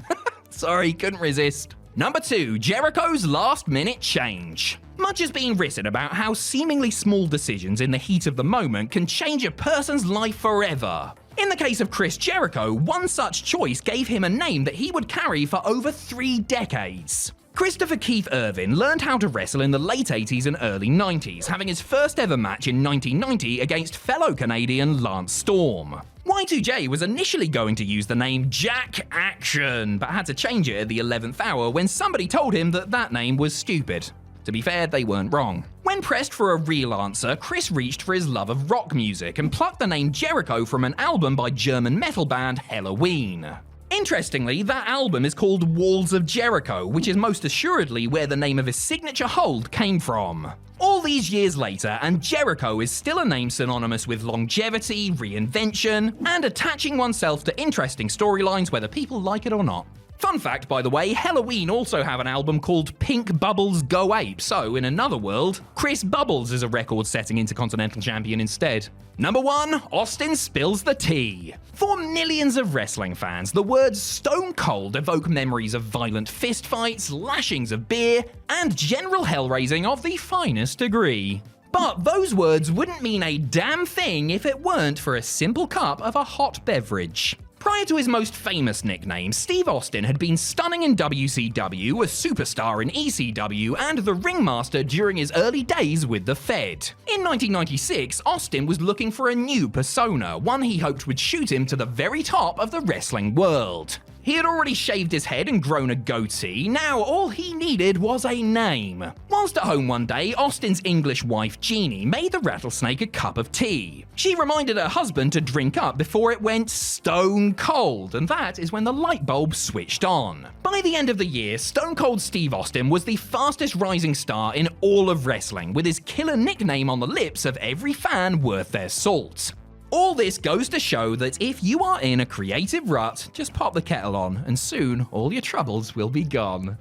Sorry, couldn't resist. Number 2. Jericho's last-minute change. Much has been written about how seemingly small decisions in the heat of the moment can change a person's life forever. In the case of Chris Jericho, one such choice gave him a name that he would carry for over 3 decades. Christopher Keith Irvin learned how to wrestle in the late 80s and early 90s, having his first ever match in 1990 against fellow Canadian Lance Storm. Y2J was initially going to use the name Jack Action, but had to change it at the 11th hour when somebody told him that that name was stupid. To be fair, they weren't wrong. When pressed for a real answer, Chris reached for his love of rock music and plucked the name Jericho from an album by German metal band Helloween. Interestingly, that album is called Walls of Jericho, which is most assuredly where the name of his signature hold came from. All these years later, and Jericho is still a name synonymous with longevity, reinvention, and attaching oneself to interesting storylines whether people like it or not. Fun fact, by the way, Helloween also have an album called Pink Bubbles Go Ape, so in another world, Chris Bubbles is a record-setting Intercontinental Champion instead. Number 1, Austin spills the tea. For millions of wrestling fans, the words Stone Cold evoke memories of violent fistfights, lashings of beer, and general hell-raising of the finest degree. But those words wouldn't mean a damn thing if it weren't for a simple cup of a hot beverage. Prior to his most famous nickname, Steve Austin had been stunning in WCW, a superstar in ECW, and the ringmaster during his early days with the Fed. In 1996, Austin was looking for a new persona, one he hoped would shoot him to the very top of the wrestling world. He had already shaved his head and grown a goatee, now all he needed was a name. Whilst at home one day, Austin's English wife Jeannie made the rattlesnake a cup of tea. She reminded her husband to drink up before it went stone cold, and that is when the light bulb switched on. By the end of the year, Stone Cold Steve Austin was the fastest rising star in all of wrestling, with his killer nickname on the lips of every fan worth their salt. All this goes to show that if you are in a creative rut, just pop the kettle on, and soon all your troubles will be gone.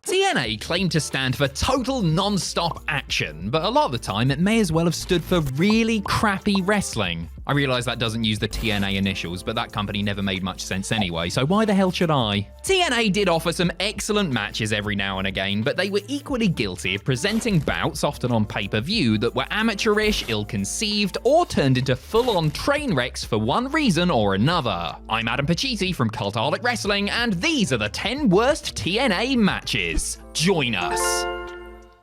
TNA claimed to stand for total non-stop action, but a lot of the time it may as well have stood for really crappy wrestling. I realise that doesn't use the TNA initials, but that company never made much sense anyway, so why the hell should I? TNA did offer some excellent matches every now and again, but they were equally guilty of presenting bouts, often on pay-per-view, that were amateurish, ill-conceived, or turned into full-on train wrecks for one reason or another. I'm Adam Pacitti from Cultaholic Wrestling, and these are the 10 worst TNA matches. Join us!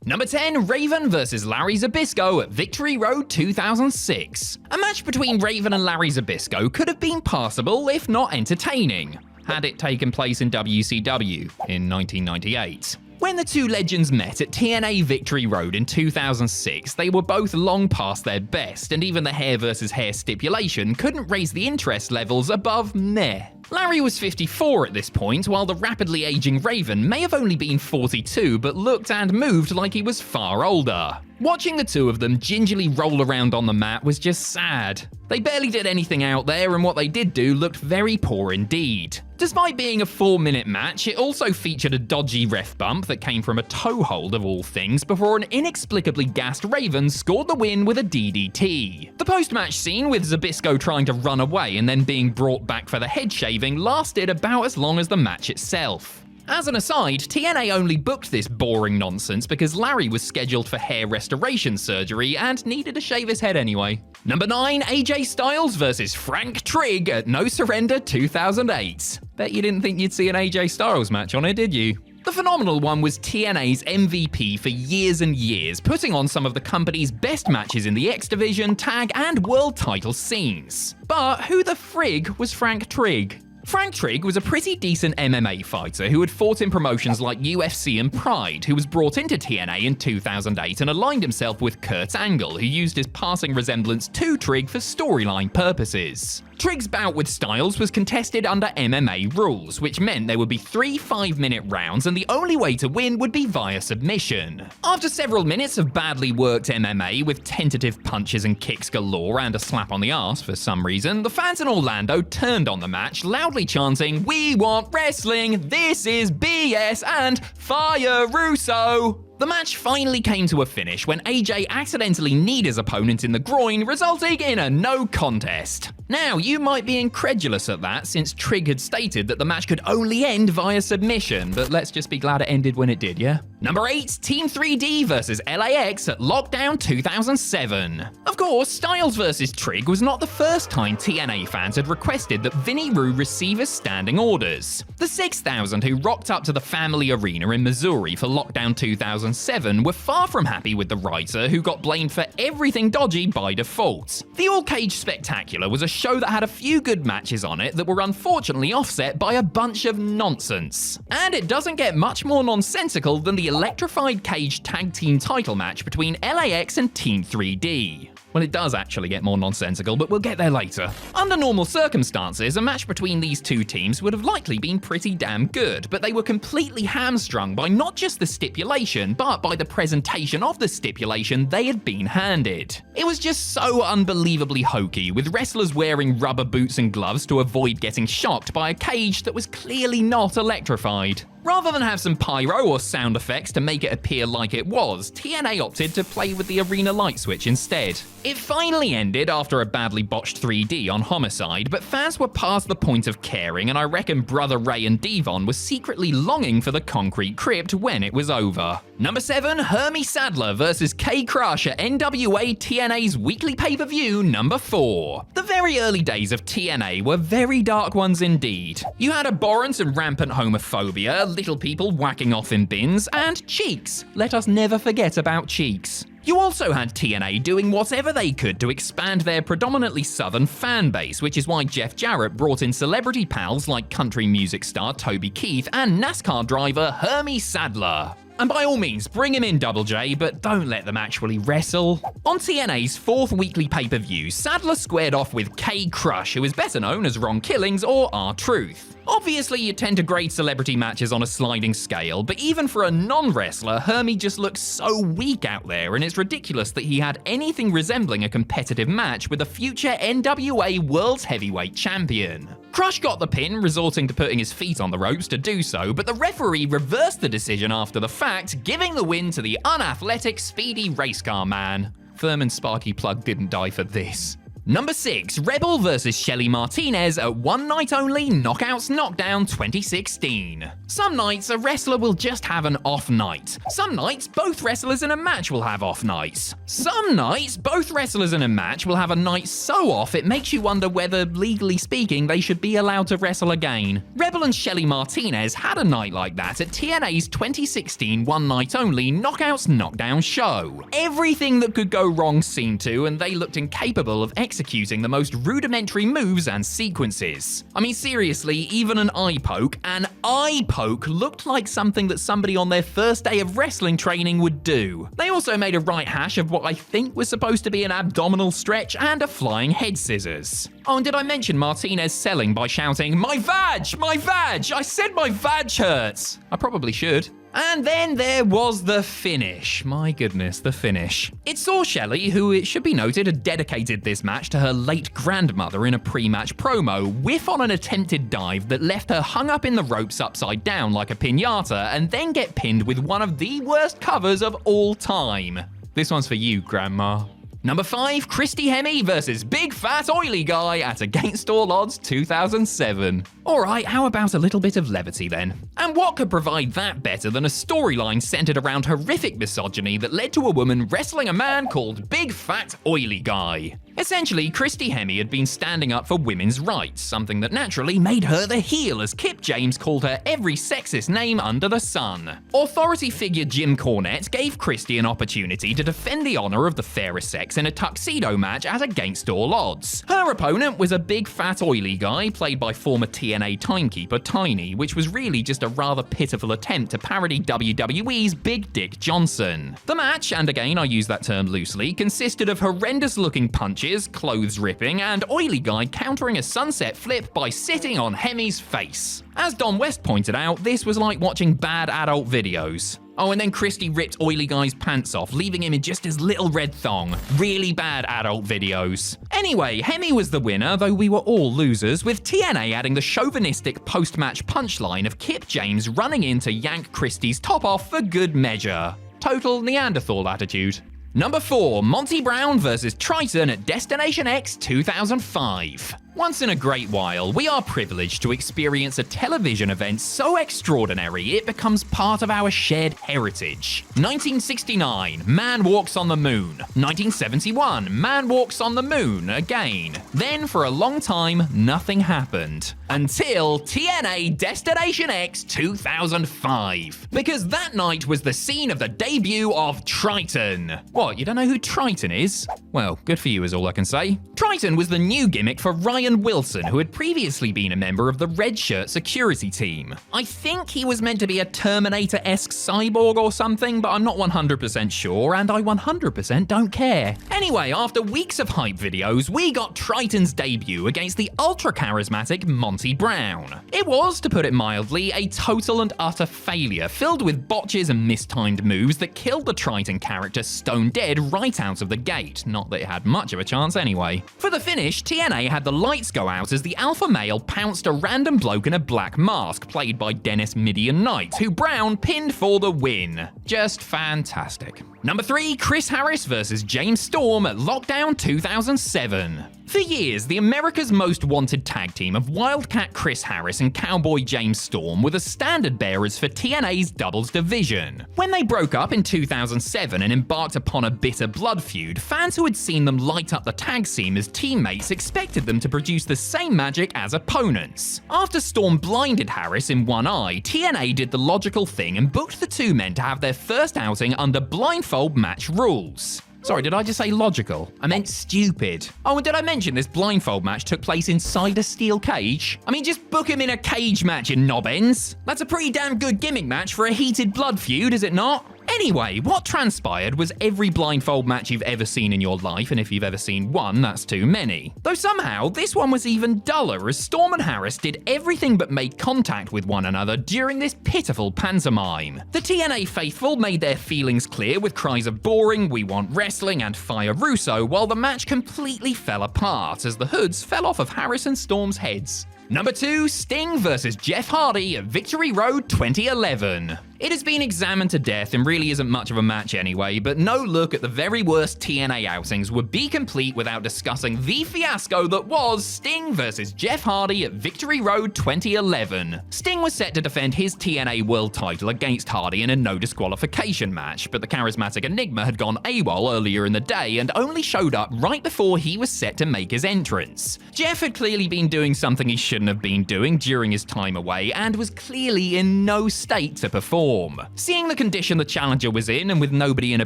Number 10, Raven vs. Larry Zbyszko at Victory Road 2006. A match between Raven and Larry Zbyszko could have been passable, if not entertaining, had it taken place in WCW in 1998. When the two legends met at TNA Victory Road in 2006, they were both long past their best, and even the hair versus hair stipulation couldn't raise the interest levels above meh. Larry was 54 at this point, while the rapidly aging Raven may have only been 42, but looked and moved like he was far older. Watching the two of them gingerly roll around on the mat was just sad. They barely did anything out there, and what they did do looked very poor indeed. Despite being a 4-minute match, it also featured a dodgy ref bump that came from a toe hold of all things before an inexplicably gassed Raven scored the win with a DDT. The post-match scene with Zbyszko trying to run away and then being brought back for the head shaving lasted about as long as the match itself. As an aside, TNA only booked this boring nonsense because Larry was scheduled for hair restoration surgery and needed to shave his head anyway. Number 9, AJ Styles vs. Frank Trigg at No Surrender 2008. Bet you didn't think you'd see an AJ Styles match on it, did you? The phenomenal one was TNA's MVP for years and years, putting on some of the company's best matches in the X Division, tag, and world title scenes. But who the frig was Frank Trigg? Frank Trigg was a pretty decent MMA fighter who had fought in promotions like UFC and Pride, who was brought into TNA in 2008 and aligned himself with Kurt Angle, who used his passing resemblance to Trigg for storyline purposes. Trigg's bout with Styles was contested under MMA rules, which meant there would be 3 5-minute rounds and the only way to win would be via submission. After several minutes of badly worked MMA with tentative punches and kicks galore and a slap on the arse for some reason, the fans in Orlando turned on the match, loudly chanting, "We want wrestling, this is BS, and fire Russo!" The match finally came to a finish when AJ accidentally kneed his opponent in the groin, resulting in a no contest. Now, you might be incredulous at that, since Trig had stated that the match could only end via submission, but let's just be glad it ended when it did, yeah? Number 8, Team 3D vs LAX at Lockdown 2007. Of course, Styles vs Trig was not the first time TNA fans had requested that Vinnie Rue receive his standing orders. The 6,000 who rocked up to the Family Arena in Missouri for Lockdown 2007 were far from happy with the writer, who got blamed for everything dodgy by default. The All Cage Spectacular was a show that had a few good matches on it that were unfortunately offset by a bunch of nonsense. And it doesn't get much more nonsensical than the electrified cage tag team title match between LAX and Team 3D. Well, it does actually get more nonsensical, but we'll get there later. Under normal circumstances, a match between these two teams would have likely been pretty damn good, but they were completely hamstrung by not just the stipulation, but by the presentation of the stipulation they had been handed. It was just so unbelievably hokey, with wrestlers wearing rubber boots and gloves to avoid getting shocked by a cage that was clearly not electrified. Rather than have some pyro or sound effects to make it appear like it was, TNA opted to play with the arena light switch instead. It finally ended after a badly botched 3D on Homicide, but fans were past the point of caring, and I reckon Brother Ray and Devon were secretly longing for the concrete crypt when it was over. Number 7, Hermie Sadler vs K Crush at NWA TNA's weekly pay-per-view number 4. The very early days of TNA were very dark ones indeed. You had abhorrent and rampant homophobia, little people whacking off in bins, and Cheeks. Let us never forget about Cheeks. You also had TNA doing whatever they could to expand their predominantly southern fan base, which is why Jeff Jarrett brought in celebrity pals like country music star Toby Keith and NASCAR driver Hermie Sadler. And by all means, bring him in, Double J, but don't let them actually wrestle. On TNA's 4th weekly pay-per-view, Sadler squared off with K Crush, who is better known as Ron Killings or R-Truth. Obviously, you tend to grade celebrity matches on a sliding scale, but even for a non-wrestler, Hermie just looks so weak out there, and it's ridiculous that he had anything resembling a competitive match with a future NWA World's Heavyweight Champion. Crush got the pin, resorting to putting his feet on the ropes to do so, but the referee reversed the decision after the fact, giving the win to the unathletic, speedy race car man. Thurman Sparky Plug didn't die for this. Number 6, Rebel vs Shelly Martinez at One Night Only Knockouts Knockdown 2016. Some nights, a wrestler will just have an off night. Some nights, both wrestlers in a match will have off nights. Some nights, both wrestlers in a match will have a night so off it makes you wonder whether, legally speaking, they should be allowed to wrestle again. Rebel and Shelly Martinez had a night like that at TNA's 2016 One Night Only Knockouts Knockdown show. Everything that could go wrong seemed to, and they looked incapable of executing the most rudimentary moves and sequences. I mean, seriously, even an eye poke looked like something that somebody on their first day of wrestling training would do. They also made a right hash of what I think was supposed to be an abdominal stretch and a flying head scissors. Oh, and did I mention Martinez selling by shouting, "My vag! My vag! I said my vag hurts!" I probably should. And then there was the finish. My goodness, the finish. It saw Shelly, who it should be noted had dedicated this match to her late grandmother in a pre-match promo, whiff on an attempted dive that left her hung up in the ropes upside down like a piñata, and then get pinned with one of the worst covers of all time. This one's for you, Grandma. Number 5, Christy Hemme versus Big Fat Oily Guy at Against All Odds 2007. Alright, how about a little bit of levity then? And what could provide that better than a storyline centered around horrific misogyny that led to a woman wrestling a man called Big Fat Oily Guy? Essentially, Christy Hemme had been standing up for women's rights, something that naturally made her the heel, as Kip James called her every sexist name under the sun. Authority figure Jim Cornette gave Christy an opportunity to defend the honor of the fairest sex in a tuxedo match at Against All Odds. Her opponent was a big fat oily guy played by former TNA timekeeper Tiny, which was really just a rather pitiful attempt to parody WWE's Big Dick Johnson. The match, and again I use that term loosely, consisted of horrendous looking punches, clothes ripping, and Oily Guy countering a sunset flip by sitting on Hemme's face. As Don West pointed out, this was like watching bad adult videos. Oh, and then Christy ripped Oily Guy's pants off, leaving him in just his little red thong. Really bad adult videos. Anyway, Hemme was the winner, though we were all losers, with TNA adding the chauvinistic post-match punchline of Kip James running in to yank Christy's top off for good measure. Total Neanderthal attitude. Number 4, Monty Brown vs. Triton at Destination X 2005. Once in a great while, we are privileged to experience a television event so extraordinary it becomes part of our shared heritage. 1969, Man Walks on the Moon. 1971, Man Walks on the Moon again. Then, for a long time, nothing happened. Until TNA Destination X 2005. Because that night was the scene of the debut of Triton. What, you don't know who Triton is? Well, good for you is all I can say. Triton was the new gimmick for Ryan Wilson, who had previously been a member of the Red Shirt security team. I think he was meant to be a Terminator-esque cyborg or something, but I'm not 100% sure, and I 100% don't care. Anyway, after weeks of hype videos, we got Triton's debut against the ultra-charismatic Monty Brown. It was, to put it mildly, a total and utter failure, filled with botches and mistimed moves that killed the Triton character stone dead right out of the gate. Not that it had much of a chance anyway. For the finish, TNA had the lights go out as the alpha male pounced a random bloke in a black mask, played by Dennis Midian Knight, who Brown pinned for the win. Just fantastic. Number 3, Chris Harris vs. James Storm at Lockdown 2007. For years, the America's Most Wanted tag team of Wildcat Chris Harris and Cowboy James Storm were the standard bearers for TNA's doubles division. When they broke up in 2007 and embarked upon a bitter blood feud, fans who had seen them light up the tag scene as teammates expected them to produce the same magic as opponents. After Storm blinded Harris in one eye, TNA did the logical thing and booked the two men to have their first outing under blindfold match rules. Sorry, did I just say logical? I meant stupid. Oh, and did I mention this blindfold match took place inside a steel cage? I mean, just book him in a cage match, you knobbins. That's a pretty damn good gimmick match for a heated blood feud, is it not? Anyway, what transpired was every blindfold match you've ever seen in your life, and if you've ever seen one, that's too many. Though somehow, this one was even duller, as Storm and Harris did everything but make contact with one another during this pitiful pantomime. The TNA faithful made their feelings clear with cries of boring, we want wrestling, and fire Russo, while the match completely fell apart as the hoods fell off of Harris and Storm's heads. Number 2, Sting vs. Jeff Hardy at Victory Road 2011. It has been examined to death and really isn't much of a match anyway, but no look at the very worst TNA outings would be complete without discussing the fiasco that was Sting vs. Jeff Hardy at Victory Road 2011. Sting was set to defend his TNA World title against Hardy in a no disqualification match, but the charismatic Enigma had gone AWOL earlier in the day and only showed up right before he was set to make his entrance. Jeff had clearly been doing something he shouldn't have been doing during his time away and was clearly in no state to perform. Seeing the condition the challenger was in and with nobody in a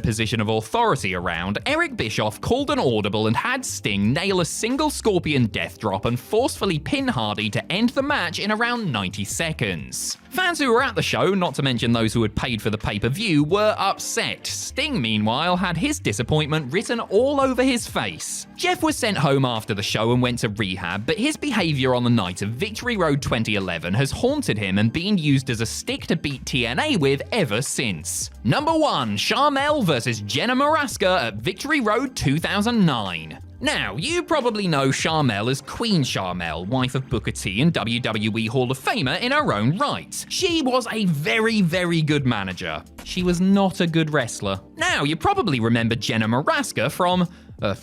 position of authority around, Eric Bischoff called an audible and had Sting nail a single Scorpion death drop and forcefully pin Hardy to end the match in around 90 seconds. Fans who were at the show, not to mention those who had paid for the pay-per-view, were upset. Sting, meanwhile, had his disappointment written all over his face. Jeff was sent home after the show and went to rehab, but his behavior on the night of Victory Road 2011 has haunted him and been used as a stick to beat TNA with ever since. Number 1, Sharmell vs. Jenna Maraska at Victory Road 2009. Now, you probably know Sharmell as Queen Sharmell, wife of Booker T and WWE Hall of Famer in her own right. She was a very, very good manager. She was not a good wrestler. Now, you probably remember Jenna Maraska from...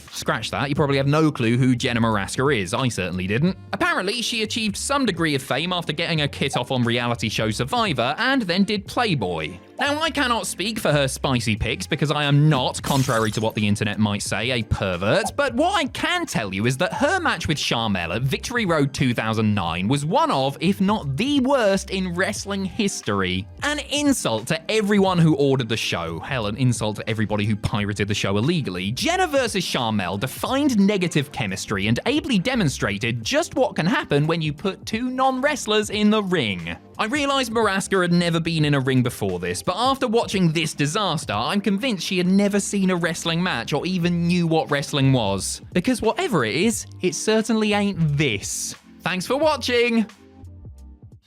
scratch that, you probably have no clue who Jenna Maraska is, I certainly didn't. Apparently, she achieved some degree of fame after getting her kit off on reality show Survivor and then did Playboy. Now, I cannot speak for her spicy pics because I am not, contrary to what the internet might say, a pervert, but what I can tell you is that her match with Sharmell at Victory Road 2009 was one of, if not the worst in wrestling history. An insult to everyone who ordered the show, hell, an insult to everybody who pirated the show illegally. Jenna vs. Sharmell defined negative chemistry and ably demonstrated just what can happen when you put two non-wrestlers in the ring. I realised Maraska had never been in a ring before this, but after watching this disaster, I'm convinced she had never seen a wrestling match or even knew what wrestling was. Because whatever it is, it certainly ain't this. Thanks for watching!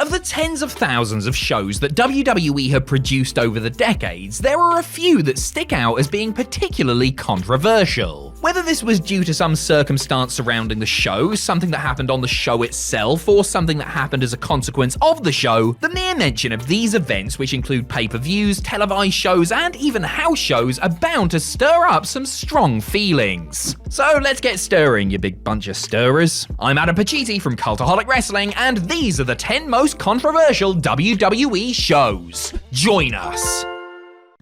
Of the tens of thousands of shows that WWE have produced over the decades, there are a few that stick out as being particularly controversial. Whether this was due to some circumstance surrounding the show, something that happened on the show itself, or something that happened as a consequence of the show, the mere mention of these events, which include pay-per-views, televised shows, and even house shows, are bound to stir up some strong feelings. So let's get stirring, you big bunch of stirrers. I'm Adam Pacitti from Cultaholic Wrestling, and these are the 10 most controversial WWE shows. Join us.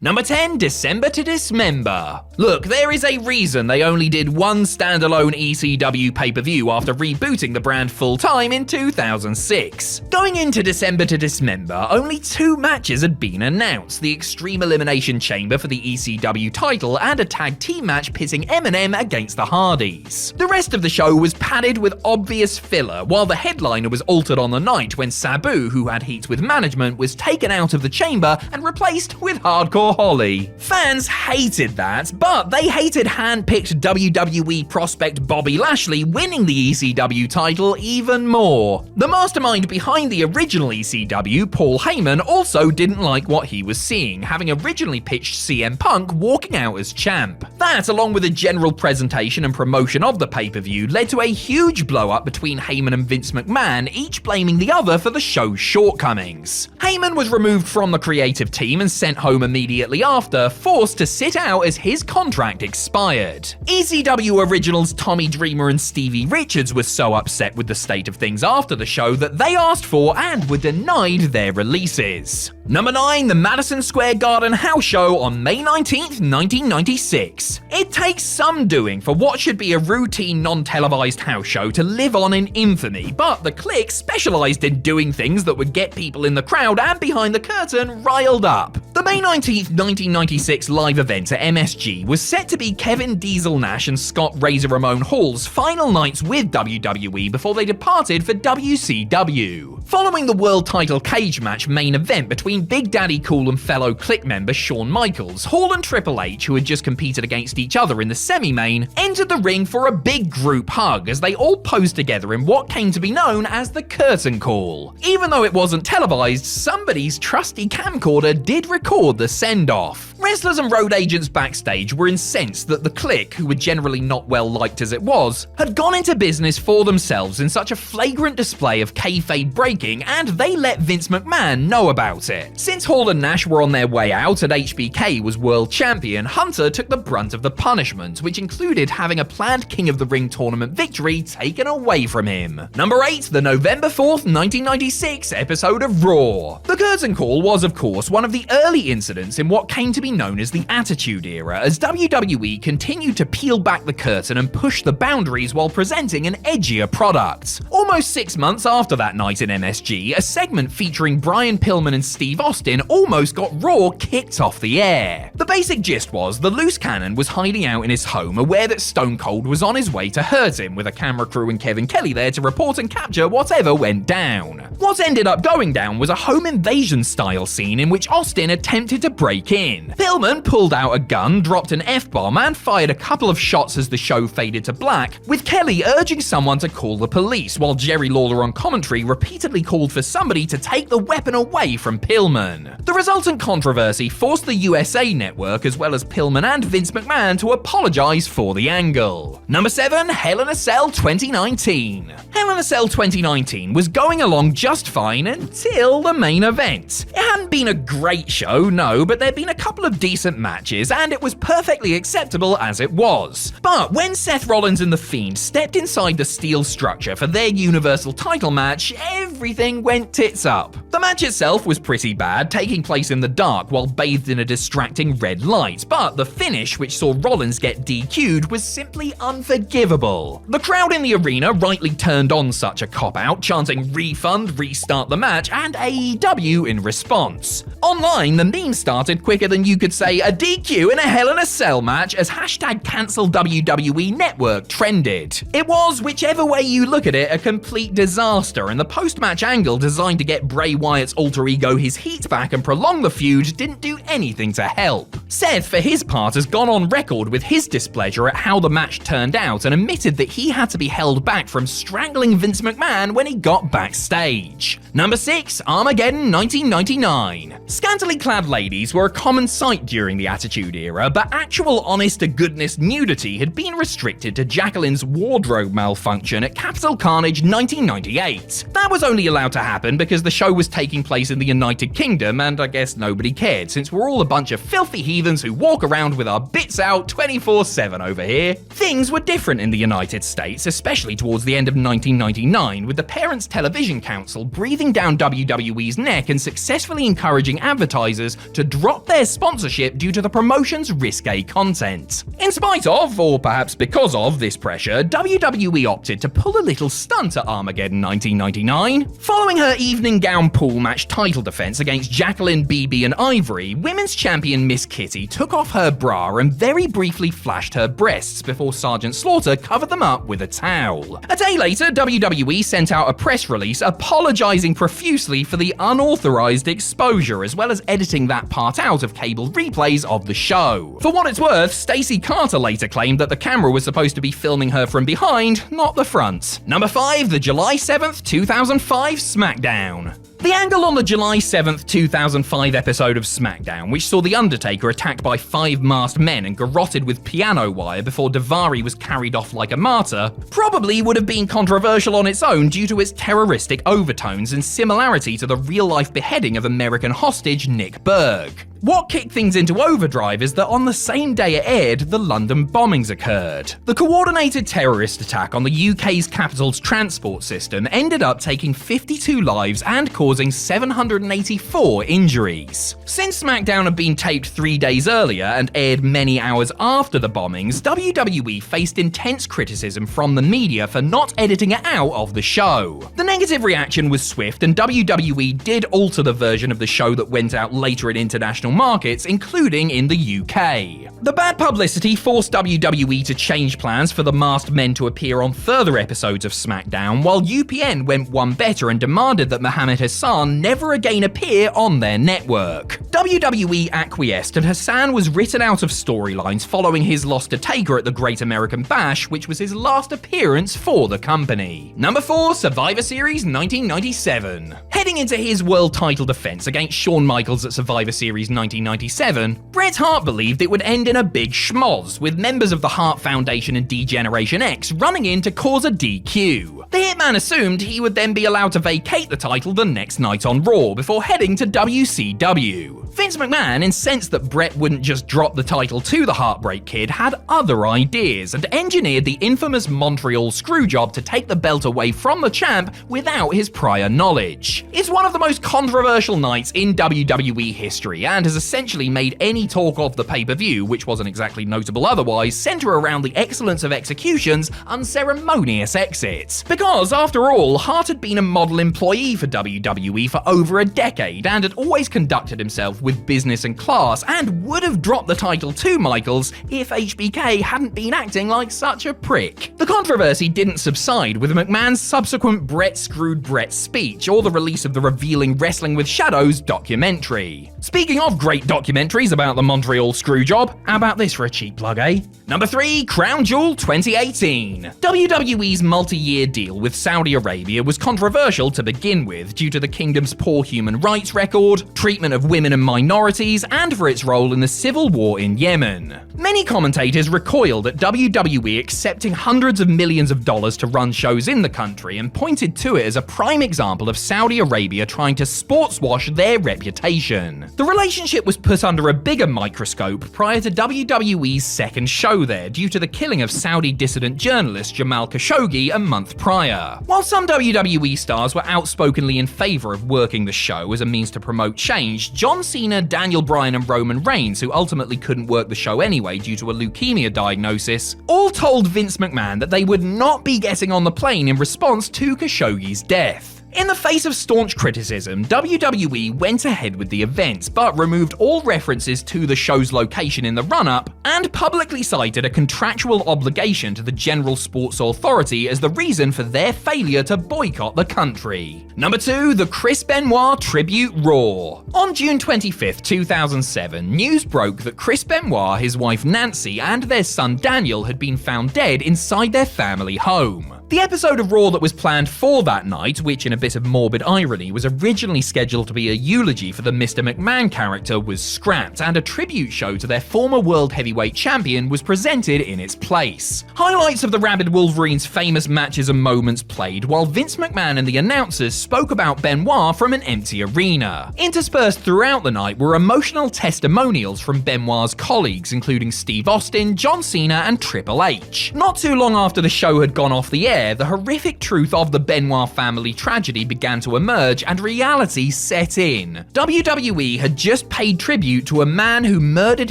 Number 10, December to Dismember. Look, there is a reason they only did one standalone ECW pay-per-view after rebooting the brand full-time in 2006. Going into December to Dismember, only 2 matches had been announced: the Extreme Elimination Chamber for the ECW title and a tag team match pitting Eminem against the Hardys. The rest of the show was padded with obvious filler, while the headliner was altered on the night when Sabu, who had heat with management, was taken out of the chamber and replaced with Hardcore Holly. Fans hated that, but they hated hand-picked WWE prospect Bobby Lashley winning the ECW title even more. The mastermind behind the original ECW, Paul Heyman, also didn't like what he was seeing, having originally pitched CM Punk walking out as champ. That, along with a general presentation and promotion of the pay-per-view, led to a huge blow-up between Heyman and Vince McMahon, each blaming the other for the show's shortcomings. Heyman was removed from the creative team and sent home immediately after, forced to sit out as his contract expired. ECW originals Tommy Dreamer and Stevie Richards were so upset with the state of things after the show that they asked for and were denied their releases. Number 9, the Madison Square Garden house show on May 19th, 1996. It takes some doing for what should be a routine non-televised house show to live on in infamy, but the Clique specialized in doing things that would get people in the crowd and behind the curtain riled up. The May 19th, 1996 live event at MSG was set to be Kevin Diesel Nash and Scott Razor Ramon Hall's final nights with WWE before they departed for WCW. Following the world title cage match main event between Big Daddy Cool and fellow Clique member Shawn Michaels, Hall and Triple H, who had just competed against each other in the semi-main, entered the ring for a big group hug as they all posed together in what came to be known as the curtain call. Even though it wasn't televised, somebody's trusty camcorder did record the send-off. Wrestlers and road agents backstage were incensed that the Clique, who were generally not well liked as it was, had gone into business for themselves in such a flagrant display of kayfabe breaking, and they let Vince McMahon know about it. Since Hall and Nash were on their way out and HBK was world champion, Hunter took the brunt of the punishment, which included having a planned King of the Ring tournament victory taken away from him. Number 8, the November 4th, 1996 episode of Raw. The curtain call was, of course, one of the early incidents in what came to be known as the Attitude Era, as WWE continued to peel back the curtain and push the boundaries while presenting an edgier product. Almost 6 months after that night in MSG, a segment featuring Brian Pillman and Steve Austin almost got Raw kicked off the air. The basic gist was the loose cannon was hiding out in his home, aware that Stone Cold was on his way to hurt him, with a camera crew and Kevin Kelly there to report and capture whatever went down. What ended up going down was a home invasion style scene in which Austin attempted to break in. Pillman pulled out a gun, dropped an F-bomb, and fired a couple of shots as the show faded to black, with Kelly urging someone to call the police, while Jerry Lawler on commentary repeatedly called for somebody to take the weapon away from Pillman. The resultant controversy forced the USA Network, as well as Pillman and Vince McMahon, to apologize for the angle. Number 7, Hell in a Cell 2019. Hell in a Cell 2019 was going along just fine until the main event. It hadn't been a great show, no, but there'd been a couple of decent matches, and it was perfectly acceptable as it was. But when Seth Rollins and The Fiend stepped inside the steel structure for their Universal title match, everything went tits up. The match itself was pretty bad, taking place in the dark while bathed in a distracting red light, but the finish, which saw Rollins get DQ'd, was simply unforgivable. The crowd in the arena rightly turned on such a cop-out, chanting "refund, restart the match," and AEW in response. Online, the meme started quicker than you could say a DQ in a Hell in a Cell match as #cancel WWE Network trended. It was, whichever way you look at it, a complete disaster, and the post-match angle designed to get Bray Wyatt's alter ego his heat back and prolong the feud didn't do anything to help. Seth, for his part, has gone on record with his displeasure at how the match turned out and admitted that he had to be held back from strangling Vince McMahon when he got backstage. Number 6, Armageddon 1999. Scantily clad ladies were a common sight during the Attitude Era, but actual honest-to-goodness nudity had been restricted to Jacqueline's wardrobe malfunction at Capital Carnage 1998. That was only allowed to happen because the show was taking place in the United Kingdom, and I guess nobody cared, since we're all a bunch of filthy heathens who walk around with our bits out 24/7 over here. Things were different in the United States, especially towards the end of 1999, with the Parents Television Council breathing down WWE's neck and successfully encouraging advertisers to drop their sponsorship due to the promotion's risque content. In spite of, or perhaps because of, this pressure, WWE opted to pull a little stunt at Armageddon 1999. Following her evening gown pool match title defense against Jacqueline, BB and Ivory, women's champion Miss Kitty took off her bra and very briefly flashed her breasts before Sergeant Slaughter covered them up with a towel. A day later, WWE sent out a press release apologizing profusely for the unauthorized exposure, as well as editing that part out of cable replays of the show. For what it's worth, Stacey Carter later claimed that the camera was supposed to be filming her from behind, not the front. Number 5, the July 7th, 2005 SmackDown. The angle on the July 7th, 2005 episode of SmackDown, which saw The Undertaker attacked by 5 masked men and garroted with piano wire before Daivari was carried off like a martyr, probably would have been controversial on its own due to its terroristic overtones and similarity to the real-life beheading of American hostage Nick Berg. What kicked things into overdrive is that on the same day it aired, the London bombings occurred. The coordinated terrorist attack on the UK's capital's transport system ended up taking 52 lives and causing 784 injuries. Since SmackDown had been taped 3 days earlier and aired many hours after the bombings, WWE faced intense criticism from the media for not editing it out of the show. The negative reaction was swift, and WWE did alter the version of the show that went out later in international markets, including in the UK. The bad publicity forced WWE to change plans for the masked men to appear on further episodes of SmackDown, while UPN went one better and demanded that Mohammed Hassan never again appear on their network. WWE acquiesced, and Hassan was written out of storylines following his loss to Taker at the Great American Bash, which was his last appearance for the company. Number 4, Survivor Series 1997. Heading into his world title defense against Shawn Michaels at Survivor Series 1997, Bret Hart believed it would end in a big schmoz, with members of the Hart Foundation and D-Generation X running in to cause a DQ. The Hitman assumed he would then be allowed to vacate the title the next night on Raw before heading to WCW. Vince McMahon, incensed that Bret wouldn't just drop the title to the Heartbreak Kid, had other ideas and engineered the infamous Montreal Screwjob to take the belt away from the champ without his prior knowledge. It's one of the most controversial nights in WWE history and has essentially made any talk of the pay-per-view, which wasn't exactly notable otherwise, center around the excellence of execution's unceremonious exit. Because, after all, Hart had been a model employee for WWE for over a decade and had always conducted himself with business and class, and would have dropped the title to Michaels if HBK hadn't been acting like such a prick. The controversy didn't subside with McMahon's subsequent Bret Screwed Bret speech or the release of the revealing Wrestling with Shadows documentary. Speaking of great documentaries about the Montreal Screwjob, how about this for a cheap plug, eh? Number 3, Crown Jewel 2018. WWE's multi-year deal with Saudi Arabia was controversial to begin with due to the kingdom's poor human rights record, treatment of women and minorities, and for its role in the civil war in Yemen. Many commentators recoiled at WWE accepting hundreds of millions of dollars to run shows in the country and pointed to it as a prime example of Saudi Arabia trying to sportswash their reputation. The relationship was put under a bigger microscope prior to WWE's second show there due to the killing of Saudi dissident journalist Jamal Khashoggi a month prior. While some WWE stars were outspokenly in favor of working the show as a means to promote change, John Cena, Daniel Bryan and Roman Reigns, who ultimately couldn't work the show anyway due to a leukemia diagnosis, all told Vince McMahon that they would not be getting on the plane in response to Khashoggi's death. In the face of staunch criticism, WWE went ahead with the event, but removed all references to the show's location in the run-up, and publicly cited a contractual obligation to the General Sports Authority as the reason for their failure to boycott the country. Number 2, the Chris Benoit Tribute Raw. On June 25th, 2007, news broke that Chris Benoit, his wife Nancy, and their son Daniel had been found dead inside their family home. The episode of Raw that was planned for that night, which in a bit of morbid irony was originally scheduled to be a eulogy for the Mr. McMahon character, was scrapped, and a tribute show to their former World Heavyweight Champion was presented in its place. Highlights of the Rabid Wolverine's famous matches and moments played, while Vince McMahon and the announcers spoke about Benoit from an empty arena. Interspersed throughout the night were emotional testimonials from Benoit's colleagues, including Steve Austin, John Cena, and Triple H. Not too long after the show had gone off the air, the horrific truth of the Benoit family tragedy began to emerge and reality set in. WWE had just paid tribute to a man who murdered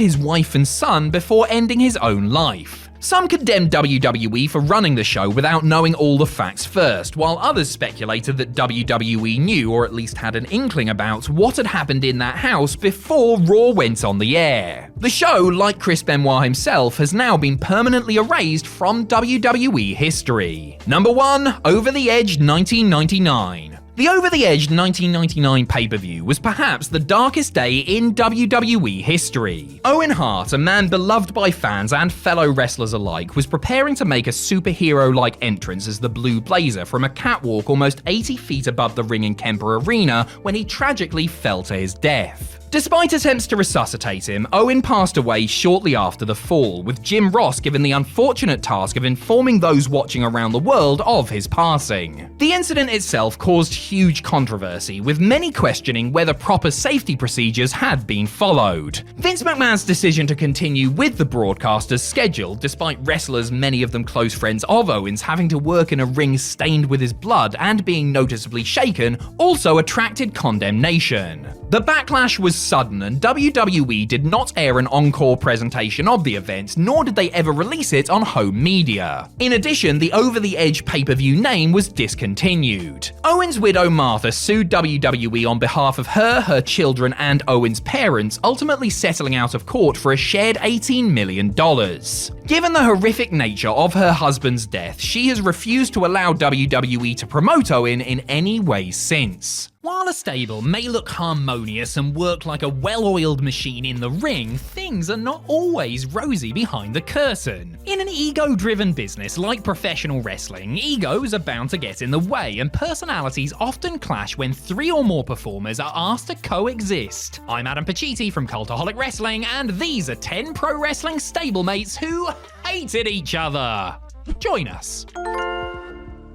his wife and son before ending his own life. Some condemned WWE for running the show without knowing all the facts first, while others speculated that WWE knew, or at least had an inkling about, what had happened in that house before Raw went on the air. The show, like Chris Benoit himself, has now been permanently erased from WWE history. Number 1, Over the Edge 1999. The Over the Edge 1999 pay-per-view was perhaps the darkest day in WWE history. Owen Hart, a man beloved by fans and fellow wrestlers alike, was preparing to make a superhero-like entrance as the Blue Blazer from a catwalk almost 80 feet above the ring in Kemper Arena when he tragically fell to his death. Despite attempts to resuscitate him, Owen passed away shortly after the fall, with Jim Ross given the unfortunate task of informing those watching around the world of his passing. The incident itself caused huge controversy, with many questioning whether proper safety procedures had been followed. Vince McMahon's decision to continue with the broadcast as scheduled, despite wrestlers, many of them close friends of Owen's, having to work in a ring stained with his blood and being noticeably shaken, also attracted condemnation. The backlash was sudden, and WWE did not air an encore presentation of the event, nor did they ever release it on home media. In addition, the Over the Edge pay-per-view name was discontinued. Owen's widow Martha sued WWE on behalf of her children, and Owen's parents, ultimately settling out of court for a shared $18 million. Given the horrific nature of her husband's death, she has refused to allow WWE to promote Owen in any way since. While a stable may look harmonious and work like a well-oiled machine in the ring, things are not always rosy behind the curtain. In an ego-driven business like professional wrestling, egos are bound to get in the way, and personalities often clash when 3 or more performers are asked to coexist. I'm Adam Pacitti from Cultaholic Wrestling, and these are 10 pro wrestling stablemates who hated each other. Join us.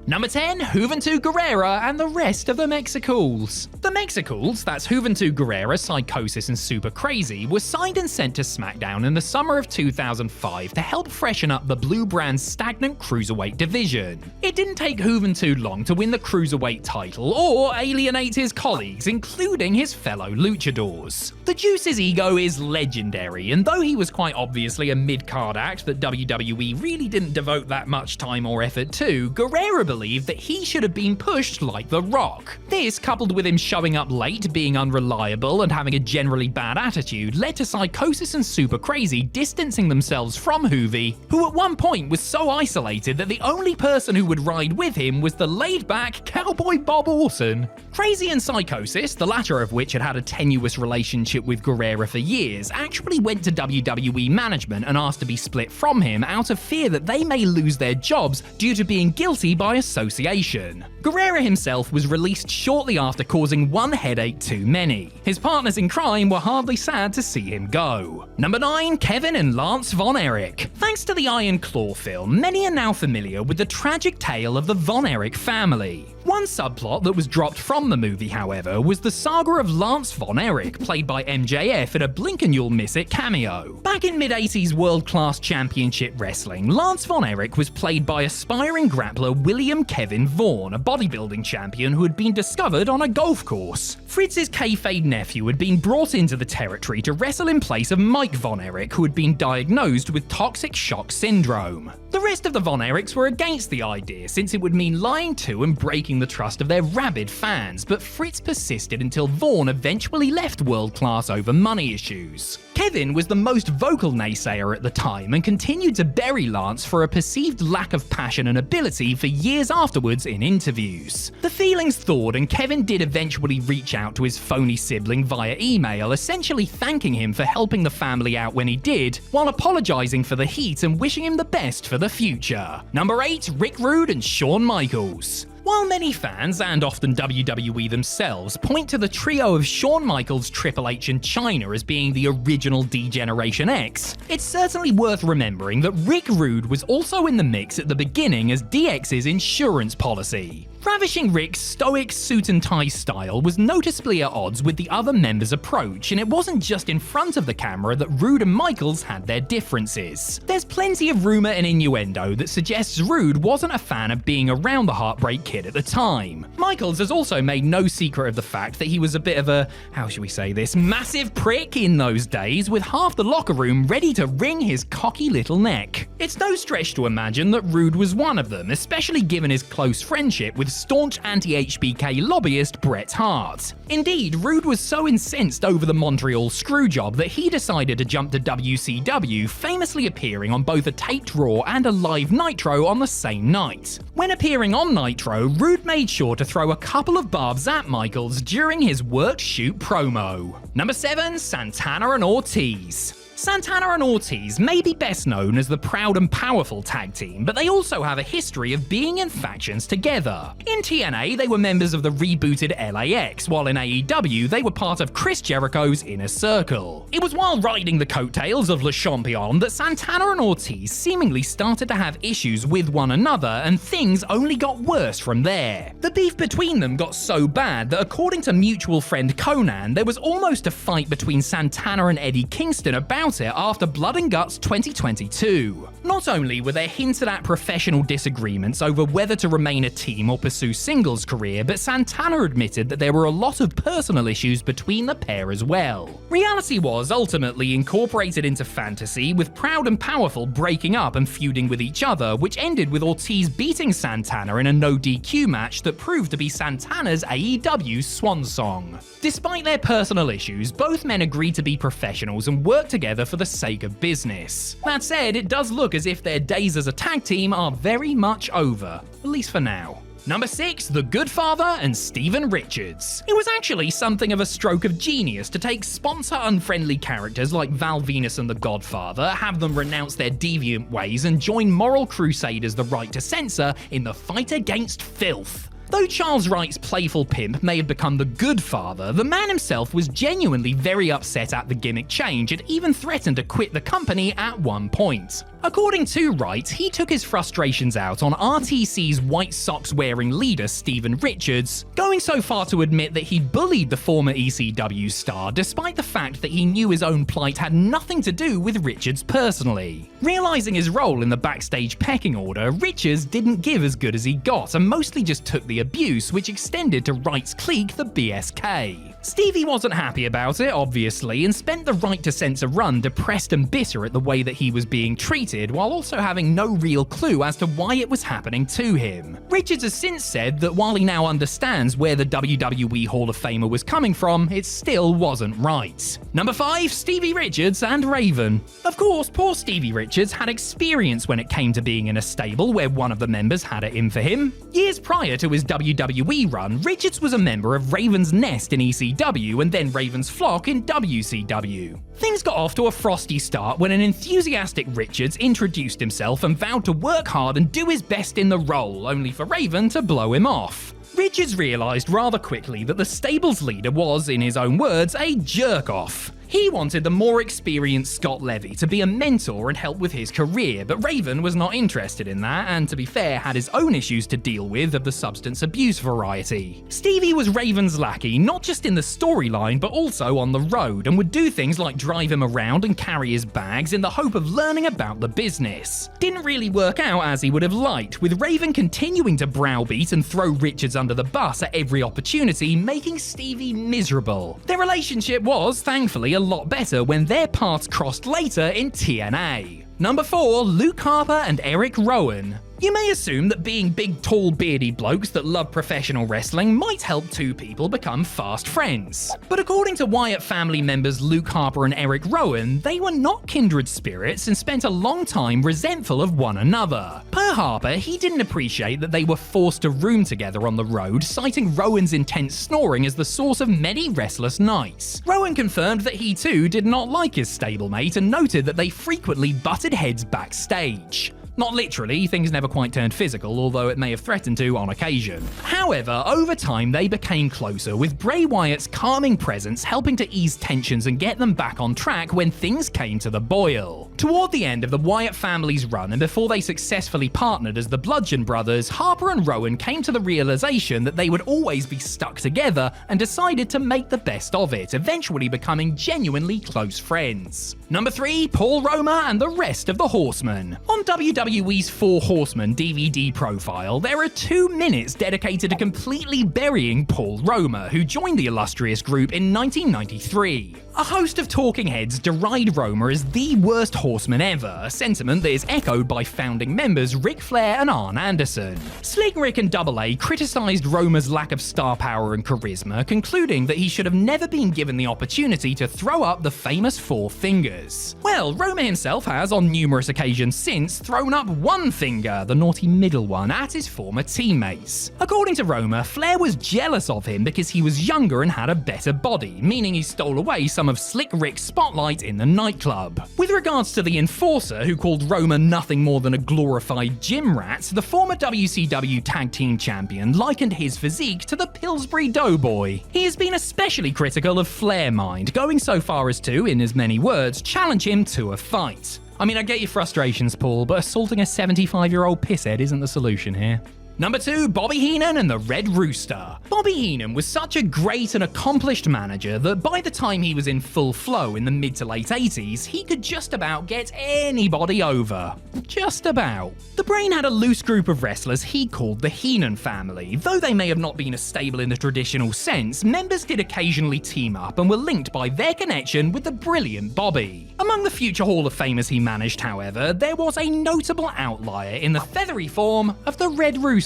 Number 10, Juventud Guerrera and the rest of the Mexicools. The Mexicools, that's Juventud Guerrera, Psychosis, and Super Crazy, were signed and sent to SmackDown in the summer of 2005 to help freshen up the Blue brand's stagnant cruiserweight division. It didn't take Juventud long to win the cruiserweight title or alienate his colleagues, including his fellow luchadors. The Juice's ego is legendary, and though he was quite obviously a mid-card act that WWE really didn't devote that much time or effort to, Guerrera believed that he should have been pushed like The Rock. This, coupled with him showing up late, being unreliable, and having a generally bad attitude, led to Psychosis and Super Crazy distancing themselves from Juvi, who at one point was so isolated that the only person who would ride with him was the laid-back Cowboy Bob Orton. Crazy and Psychosis, the latter of which had had a tenuous relationship with Guerrera for years, actually went to WWE management and asked to be split from him out of fear that they may lose their jobs due to being guilty by association. Guerrera himself was released shortly after causing one headache too many. His partners in crime were hardly sad to see him go. Number 9, Kevin and Lance Von Erich. Thanks to the Iron Claw film, many are now familiar with the tragic tale of the Von Erich family. One subplot that was dropped from the movie, however, was the saga of Lance Von Erich, played by MJF in a blink and you'll miss it cameo. Back in mid-80s world-class championship wrestling, Lance Von Erich was played by aspiring grappler William Kevin Vaughn, a bodybuilding champion who had been discovered on a golf course. Fritz's kayfabe nephew had been brought into the territory to wrestle in place of Mike Von Erich, who had been diagnosed with toxic shock syndrome. The rest of the Von Erichs were against the idea, since it would mean lying to and breaking breaking the trust of their rabid fans, but Fritz persisted until Vaughn eventually left World Class over money issues. Kevin was the most vocal naysayer at the time and continued to bury Lance for a perceived lack of passion and ability for years afterwards in interviews. The feelings thawed and Kevin did eventually reach out to his phony sibling via email, essentially thanking him for helping the family out when he did, while apologizing for the heat and wishing him the best for the future. Number 8, Rick Rude and Shawn Michaels. While many fans, and often WWE themselves, point to the trio of Shawn Michaels, Triple H and Chyna as being the original D-Generation X, it's certainly worth remembering that Rick Rude was also in the mix at the beginning as DX's insurance policy. Ravishing Rick's stoic suit and tie style was noticeably at odds with the other members' approach, and it wasn't just in front of the camera that Rude and Michaels had their differences. There's plenty of rumor and innuendo that suggests Rude wasn't a fan of being around the Heartbreak Kid at the time. Michaels has also made no secret of the fact that he was a bit of a, how shall we say this, massive prick in those days, with half the locker room ready to wring his cocky little neck. It's no stretch to imagine that Rude was one of them, especially given his close friendship with staunch anti-HBK lobbyist Bret Hart. Indeed, Rude was so incensed over the Montreal screwjob that he decided to jump to WCW, famously appearing on both a taped Raw and a live Nitro on the same night. When appearing on Nitro, Rude made sure to throw a couple of barbs at Michaels during his work shoot promo. Number 7, Santana and Ortiz. Santana and Ortiz may be best known as the Proud and Powerful tag team, but they also have a history of being in factions together. In TNA, they were members of the rebooted LAX, while in AEW, they were part of Chris Jericho's Inner Circle. It was while riding the coattails of Le Champion that Santana and Ortiz seemingly started to have issues with one another, and things only got worse from there. The beef between them got so bad that, according to mutual friend Conan, there was almost a fight between Santana and Eddie Kingston about it after Blood and Guts 2022. Not only were there hinted at professional disagreements over whether to remain a team or pursue singles career, but Santana admitted that there were a lot of personal issues between the pair as well. Reality was ultimately incorporated into fantasy, with Proud and Powerful breaking up and feuding with each other, which ended with Ortiz beating Santana in a no DQ match that proved to be Santana's AEW swan song. Despite their personal issues, both men agreed to be professionals and work together for the sake of business. That said, it does look as if their days as a tag team are very much over, at least for now. Number 6, The Good Father and Steven Richards. It was actually something of a stroke of genius to take sponsor-unfriendly characters like Val Venus and The Godfather, have them renounce their deviant ways, and join moral crusaders The Right to Censor in the fight against filth. Though Charles Wright's playful pimp may have become the good father, the man himself was genuinely very upset at the gimmick change and even threatened to quit the company at one point. According to Wright, he took his frustrations out on RTC's White Sox-wearing leader Steven Richards, going so far to admit that he bullied the former ECW star despite the fact that he knew his own plight had nothing to do with Richards personally. Realizing his role in the backstage pecking order, Richards didn't give as good as he got and mostly just took the abuse, which extended to Wright's clique, the BSK. Stevie wasn't happy about it, obviously, and spent the Right to Censor run depressed and bitter at the way that he was being treated, while also having no real clue as to why it was happening to him. Richards has since said that while he now understands where the WWE Hall of Famer was coming from, it still wasn't right. Number 5, Stevie Richards and Raven. Of course, poor Stevie Richards had experience when it came to being in a stable where one of the members had it in for him. Years prior to his WWE run, Richards was a member of Raven's Nest in ECW and then Raven's Flock in WCW. Things got off to a frosty start when an enthusiastic Richards introduced himself and vowed to work hard and do his best in the role, only for Raven to blow him off. Richards realized rather quickly that the stable's leader was, in his own words, a jerk-off. He wanted the more experienced Scott Levy to be a mentor and help with his career, but Raven was not interested in that, and to be fair, had his own issues to deal with of the substance abuse variety. Stevie was Raven's lackey, not just in the storyline, but also on the road, and would do things like drive him around and carry his bags in the hope of learning about the business. Didn't really work out as he would have liked, with Raven continuing to browbeat and throw Richards under the bus at every opportunity, making Stevie miserable. Their relationship was, thankfully, a lot better when their paths crossed later in TNA. Number 4, Luke Harper and Eric Rowan. You may assume that being big, tall, beardy blokes that love professional wrestling might help two people become fast friends. But according to Wyatt family members Luke Harper and Eric Rowan, they were not kindred spirits and spent a long time resentful of one another. Per Harper, he didn't appreciate that they were forced to room together on the road, citing Rowan's intense snoring as the source of many restless nights. Rowan confirmed that he too did not like his stablemate and noted that they frequently butted heads backstage. Not literally, things never quite turned physical, although it may have threatened to on occasion. However, over time they became closer, with Bray Wyatt's calming presence helping to ease tensions and get them back on track when things came to the boil. Toward the end of the Wyatt family's run and before they successfully partnered as the Bludgeon Brothers, Harper and Rowan came to the realization that they would always be stuck together and decided to make the best of it, eventually becoming genuinely close friends. Number 3, Paul Roma and the rest of the Horsemen. On WWE's Four Horsemen DVD profile, there are 2 minutes dedicated to completely burying Paul Roma, who joined the illustrious group in 1993. A host of talking heads deride Roma as the worst horseman ever, a sentiment that is echoed by founding members Ric Flair and Arn Anderson. Slick Rick and Double A criticized Roma's lack of star power and charisma, concluding that he should have never been given the opportunity to throw up the famous 4 fingers. Well, Roma himself has, on numerous occasions since, thrown up 1 finger, the naughty middle one, at his former teammates. According to Roma, Flair was jealous of him because he was younger and had a better body, meaning he stole away some of Slick Rick's spotlight in the nightclub. With regards to the Enforcer, who called Roma nothing more than a glorified gym rat, the former WCW Tag Team Champion likened his physique to the Pillsbury Doughboy. He has been especially critical of Flair Mind, going so far as to, in as many words, challenge him to a fight. I mean, I get your frustrations, Paul, but assaulting a 75-year-old pisshead isn't the solution here. Number 2, Bobby Heenan and the Red Rooster. Bobby Heenan was such a great and accomplished manager that by the time he was in full flow in the mid to late 80s, he could just about get anybody over. Just about. The Brain had a loose group of wrestlers he called the Heenan family. Though they may have not been a stable in the traditional sense, members did occasionally team up and were linked by their connection with the brilliant Bobby. Among the future Hall of Famers he managed, however, there was a notable outlier in the feathery form of the Red Rooster.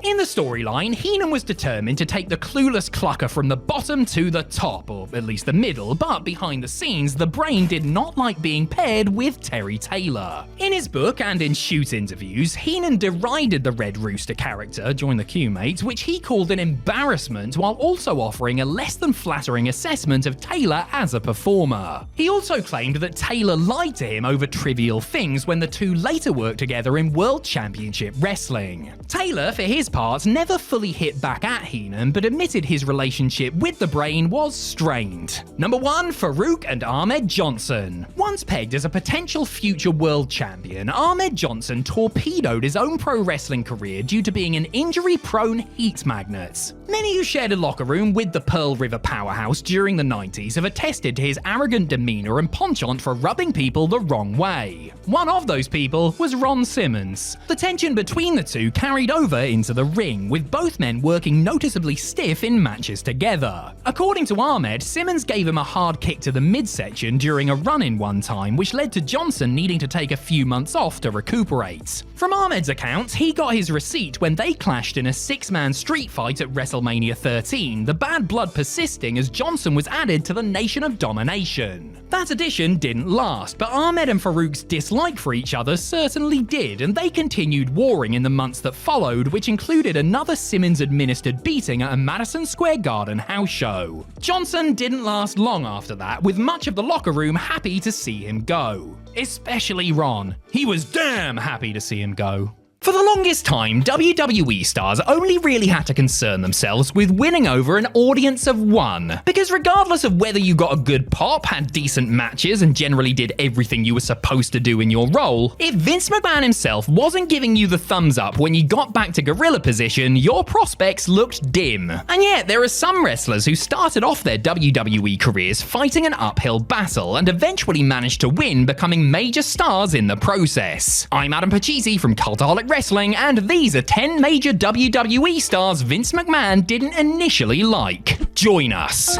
In the storyline, Heenan was determined to take the clueless clucker from the bottom to the top, or at least the middle, but behind the scenes, the Brain did not like being paired with Terry Taylor. In his book and in shoot interviews, Heenan derided the Red Rooster character, join the Q-Mate, which he called an embarrassment while also offering a less than flattering assessment of Taylor as a performer. He also claimed that Taylor lied to him over trivial things when the two later worked together in World Championship Wrestling. Taylor, for his part, never fully hit back at Heenan, but admitted his relationship with the Brain was strained. Number 1, Farouk and Ahmed Johnson. Once pegged as a potential future world champion, Ahmed Johnson torpedoed his own pro wrestling career due to being an injury-prone heat magnet. Many who shared a locker room with the Pearl River powerhouse during the 90s have attested to his arrogant demeanor and penchant for rubbing people the wrong way. One of those people was Ron Simmons. The tension between the two carried over into the ring, with both men working noticeably stiff in matches together. According to Ahmed, Simmons gave him a hard kick to the midsection during a run-in one time, which led to Johnson needing to take a few months off to recuperate. From Ahmed's account, he got his receipt when they clashed in a 6-man street fight at WrestleMania 13, the bad blood persisting as Johnson was added to the Nation of Domination. That addition didn't last, but Ahmed and Farouk's dislike for each other certainly did, and they continued warring in the months that followed, which included another Simmons-administered beating at a Madison Square Garden house show. Johnson didn't last long after that, with much of the locker room happy to see him go. Especially Ron. He was damn happy to see him go. For the longest time, WWE stars only really had to concern themselves with winning over an audience of one. Because regardless of whether you got a good pop, had decent matches, and generally did everything you were supposed to do in your role, if Vince McMahon himself wasn't giving you the thumbs up when you got back to gorilla position, your prospects looked dim. And yet, there are some wrestlers who started off their WWE careers fighting an uphill battle, and eventually managed to win, becoming major stars in the process. I'm Adam Pachisi from Cultaholic Wrestling, and these are 10 major WWE stars Vince McMahon didn't initially like. Join us.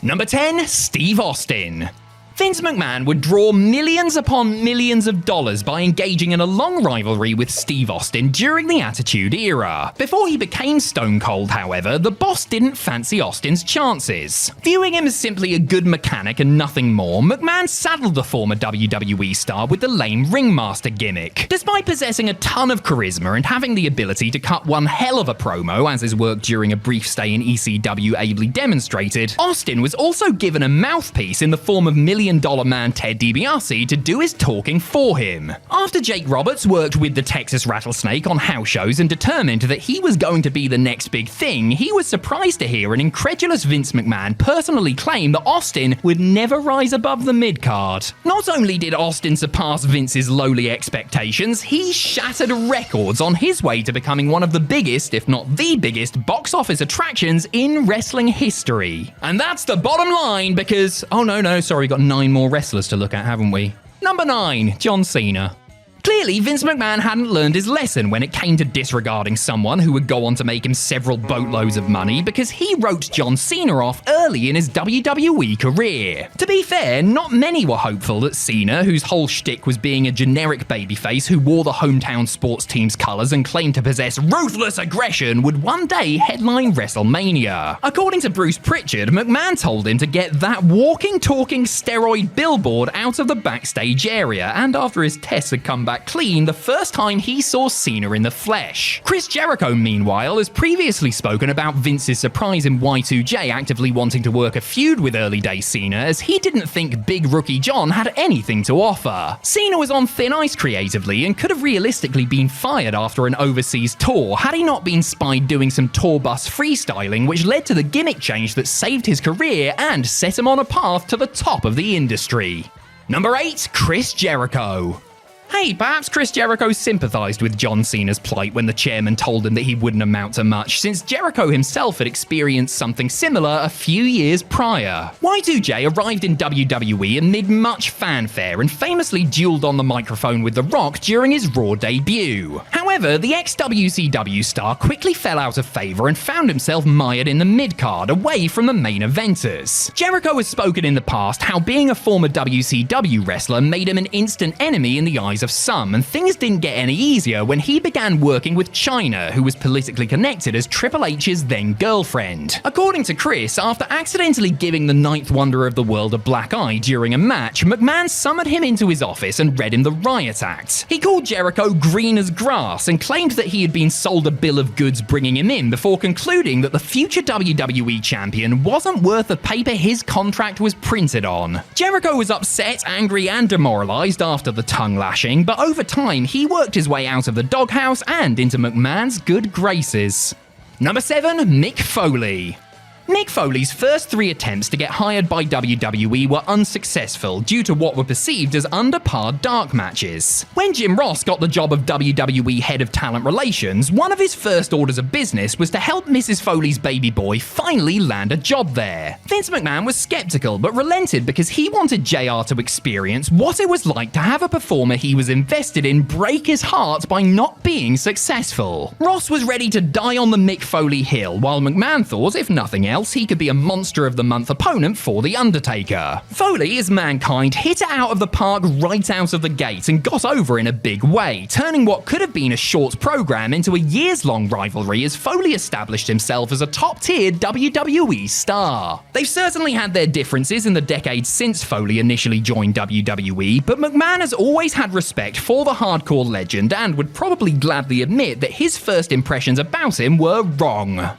Number 10, Steve Austin. Vince McMahon would draw millions upon millions of dollars by engaging in a long rivalry with Steve Austin during the Attitude Era. Before he became Stone Cold, however, the boss didn't fancy Austin's chances. Viewing him as simply a good mechanic and nothing more, McMahon saddled the former WWE star with the lame ringmaster gimmick. Despite possessing a ton of charisma and having the ability to cut one hell of a promo, as his work during a brief stay in ECW ably demonstrated, Austin was also given a mouthpiece in the form of $1 Million Man Ted DiBiase to do his talking for him. After Jake Roberts worked with the Texas Rattlesnake on house shows and determined that he was going to be the next big thing, he was surprised to hear an incredulous Vince McMahon personally claim that Austin would never rise above the mid-card. Not only did Austin surpass Vince's lowly expectations, he shattered records on his way to becoming one of the biggest, if not the biggest, box office attractions in wrestling history. And that's the bottom line because, oh no, sorry, we got 9 more wrestlers to look at, haven't we? Number 9, John Cena. Clearly, Vince McMahon hadn't learned his lesson when it came to disregarding someone who would go on to make him several boatloads of money, because he wrote John Cena off early in his WWE career. To be fair, not many were hopeful that Cena, whose whole shtick was being a generic babyface who wore the hometown sports team's colours and claimed to possess ruthless aggression, would one day headline WrestleMania. According to Bruce Pritchard, McMahon told him to get that walking, talking steroid billboard out of the backstage area, and after his tests had come back clean the first time he saw Cena in the flesh. Chris Jericho, meanwhile, has previously spoken about Vince's surprise in Y2J actively wanting to work a feud with early day Cena, as he didn't think Big Rookie John had anything to offer. Cena was on thin ice creatively and could have realistically been fired after an overseas tour had he not been spied doing some tour bus freestyling, which led to the gimmick change that saved his career and set him on a path to the top of the industry. Number 8, Chris Jericho. Hey, perhaps Chris Jericho sympathised with John Cena's plight when the chairman told him that he wouldn't amount to much, since Jericho himself had experienced something similar a few years prior. Y2J arrived in WWE amid much fanfare and famously duelled on the microphone with The Rock during his Raw debut. However, the ex-WCW star quickly fell out of favour and found himself mired in the mid-card, away from the main eventers. Jericho has spoken in the past how being a former WCW wrestler made him an instant enemy in the eyes of some, and things didn't get any easier when he began working with Chyna, who was politically connected as Triple H's then girlfriend. According to Chris, after accidentally giving the ninth wonder of the world a black eye during a match, McMahon summoned him into his office and read him the riot act. He called Jericho green as grass and claimed that he had been sold a bill of goods bringing him in, before concluding that the future WWE champion wasn't worth the paper his contract was printed on. Jericho was upset, angry, and demoralized after the tongue lashing, but over time he worked his way out of the doghouse and into McMahon's good graces. Number 7, Mick Foley. Mick Foley's first 3 attempts to get hired by WWE were unsuccessful due to what were perceived as under-par dark matches. When Jim Ross got the job of WWE Head of Talent Relations, one of his first orders of business was to help Mrs. Foley's baby boy finally land a job there. Vince McMahon was skeptical but relented because he wanted JR to experience what it was like to have a performer he was invested in break his heart by not being successful. Ross was ready to die on the Mick Foley hill, while McMahon thought, if nothing else, he could be a Monster of the Month opponent for The Undertaker. Foley, as Mankind, hit it out of the park right out of the gate and got over in a big way, turning what could have been a short program into a years-long rivalry as Foley established himself as a top-tier WWE star. They've certainly had their differences in the decades since Foley initially joined WWE, but McMahon has always had respect for the hardcore legend and would probably gladly admit that his first impressions about him were wrong.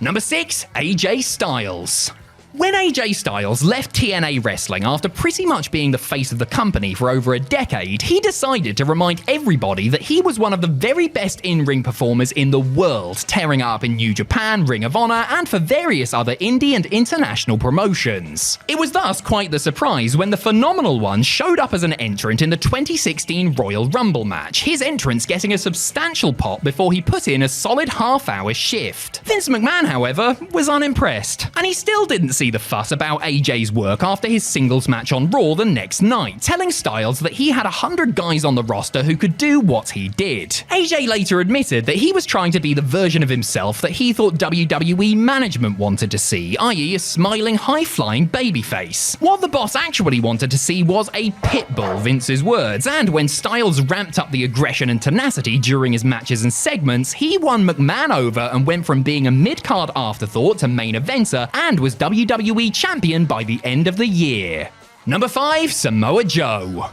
Number 6, AJ Styles. When AJ Styles left TNA Wrestling after pretty much being the face of the company for over a decade, he decided to remind everybody that he was one of the very best in-ring performers in the world, tearing it up in New Japan, Ring of Honor, and for various other indie and international promotions. It was thus quite the surprise when the Phenomenal One showed up as an entrant in the 2016 Royal Rumble match, his entrance getting a substantial pop before he put in a solid half-hour shift. Vince McMahon, however, was unimpressed, and he still didn't see the fuss about AJ's work after his singles match on Raw the next night, telling Styles that he had 100 guys on the roster who could do what he did. AJ later admitted that he was trying to be the version of himself that he thought WWE management wanted to see, i.e. a smiling, high-flying babyface. What the boss actually wanted to see was a pit bull, Vince's words, and when Styles ramped up the aggression and tenacity during his matches and segments, he won McMahon over and went from being a mid-card afterthought to main eventer and was WWE champion by the end of the year. Number 5, Samoa Joe.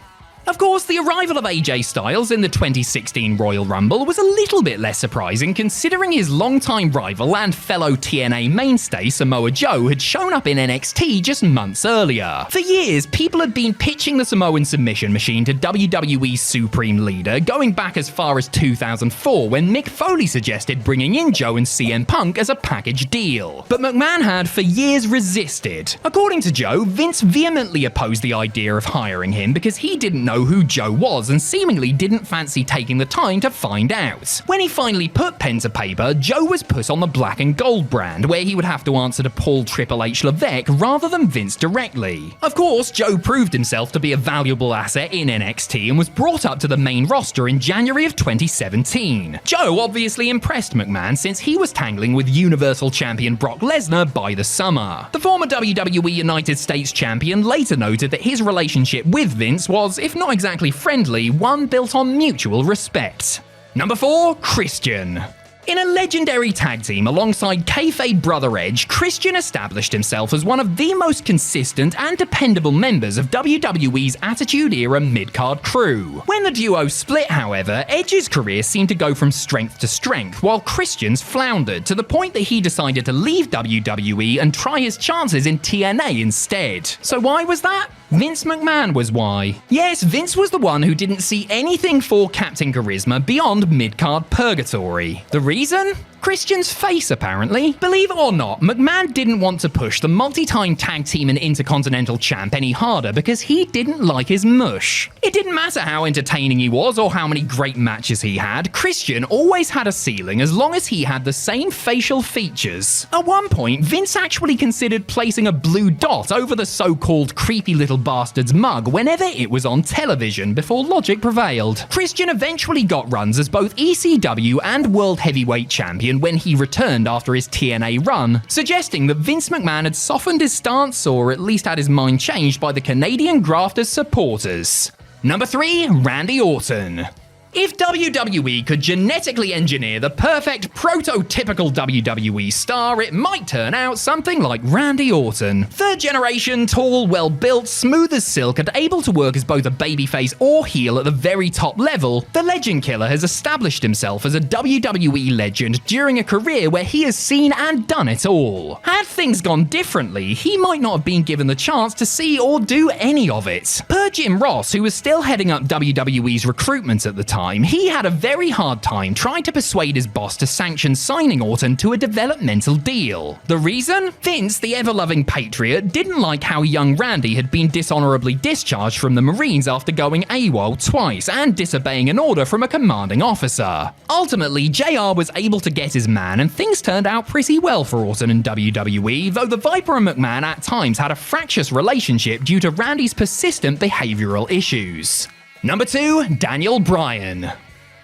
Of course, the arrival of AJ Styles in the 2016 Royal Rumble was a little bit less surprising considering his longtime rival and fellow TNA mainstay Samoa Joe had shown up in NXT just months earlier. For years, people had been pitching the Samoan submission machine to WWE's Supreme Leader, going back as far as 2004 when Mick Foley suggested bringing in Joe and CM Punk as a package deal. But McMahon had for years resisted. According to Joe, Vince vehemently opposed the idea of hiring him because he didn't know who Joe was and seemingly didn't fancy taking the time to find out. When he finally put pen to paper, Joe was put on the black and gold brand, where he would have to answer to Paul Triple H Levesque rather than Vince directly. Of course, Joe proved himself to be a valuable asset in NXT and was brought up to the main roster in January of 2017. Joe obviously impressed McMahon since he was tangling with Universal Champion Brock Lesnar by the summer. The former WWE United States Champion later noted that his relationship with Vince was, if not exactly friendly, one built on mutual respect. Number 4, Christian. In a legendary tag team alongside kayfabe brother Edge, Christian established himself as one of the most consistent and dependable members of WWE's Attitude Era mid-card crew. When the duo split, however, Edge's career seemed to go from strength to strength, while Christian's floundered to the point that he decided to leave WWE and try his chances in TNA instead. So why was that? Vince McMahon was why. Yes, Vince was the one who didn't see anything for Captain Charisma beyond mid-card purgatory. The reason? Christian's face, apparently. Believe it or not, McMahon didn't want to push the multi-time tag team and intercontinental champ any harder because he didn't like his mush. It didn't matter how entertaining he was or how many great matches he had, Christian always had a ceiling as long as he had the same facial features. At one point, Vince actually considered placing a blue dot over the so-called creepy little bastard's mug whenever it was on television before logic prevailed. Christian eventually got runs as both ECW and World Heavyweight Champion when he returned after his TNA run, suggesting that Vince McMahon had softened his stance or at least had his mind changed by the Canadian grafter's supporters. Number 3, Randy Orton. If WWE could genetically engineer the perfect prototypical WWE star, it might turn out something like Randy Orton. Third generation, tall, well-built, smooth as silk, and able to work as both a babyface or heel at the very top level, the Legend Killer has established himself as a WWE legend during a career where he has seen and done it all. Had things gone differently, he might not have been given the chance to see or do any of it. Per Jim Ross, who was still heading up WWE's recruitment at the time, he had a very hard time trying to persuade his boss to sanction signing Orton to a developmental deal. The reason? Vince, the ever-loving patriot, didn't like how young Randy had been dishonorably discharged from the Marines after going AWOL twice and disobeying an order from a commanding officer. Ultimately, JR was able to get his man and things turned out pretty well for Orton and WWE, though the Viper and McMahon at times had a fractious relationship due to Randy's persistent behavioral issues. Number 2, Daniel Bryan.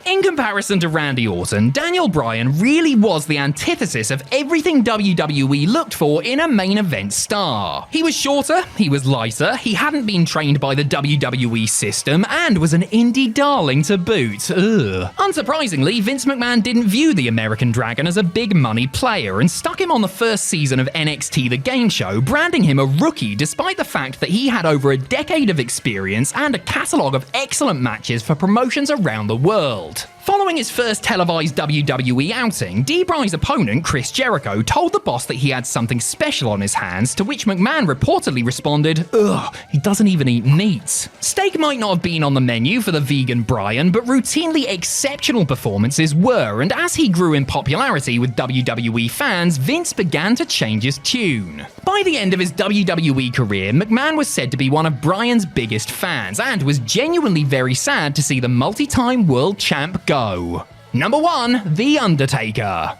In comparison to Randy Orton, Daniel Bryan really was the antithesis of everything WWE looked for in a main event star. He was shorter, he was lighter, he hadn't been trained by the WWE system, and was an indie darling to boot. Ugh. Unsurprisingly, Vince McMahon didn't view the American Dragon as a big money player and stuck him on the first season of NXT The Game Show, branding him a rookie despite the fact that he had over a decade of experience and a catalogue of excellent matches for promotions around the world. Following his first televised WWE outing, D-Bry's opponent, Chris Jericho, told the boss that he had something special on his hands, to which McMahon reportedly responded, "Ugh, he doesn't even eat meat." Steak might not have been on the menu for the vegan Bryan, but routinely exceptional performances were, and as he grew in popularity with WWE fans, Vince began to change his tune. By the end of his WWE career, McMahon was said to be one of Bryan's biggest fans, and was genuinely very sad to see the multi-time world champ go. Number 1, The Undertaker.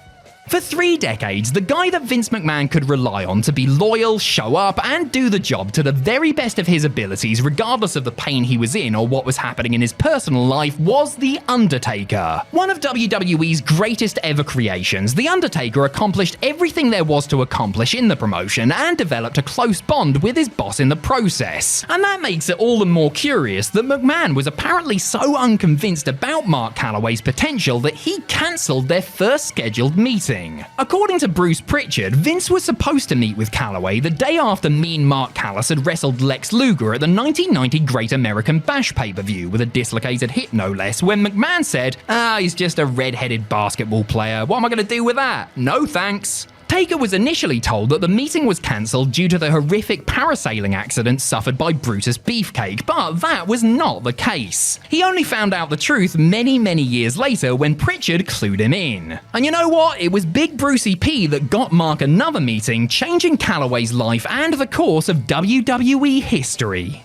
For 3 decades, the guy that Vince McMahon could rely on to be loyal, show up, and do the job to the very best of his abilities regardless of the pain he was in or what was happening in his personal life was The Undertaker. One of WWE's greatest ever creations, The Undertaker accomplished everything there was to accomplish in the promotion and developed a close bond with his boss in the process. And that makes it all the more curious that McMahon was apparently so unconvinced about Mark Calloway's potential that he cancelled their first scheduled meeting. According to Bruce Pritchard, Vince was supposed to meet with Calloway the day after Mean Mark Callis had wrestled Lex Luger at the 1990 Great American Bash pay-per-view with a dislocated hip no less, when McMahon said, he's just a red-headed basketball player, what am I going to do with that? No thanks. Taker was initially told that the meeting was cancelled due to the horrific parasailing accident suffered by Brutus Beefcake, but that was not the case. He only found out the truth many years later when Pritchard clued him in. And you know what? It was Big Brucey P that got Mark another meeting, changing Calloway's life and the course of WWE history.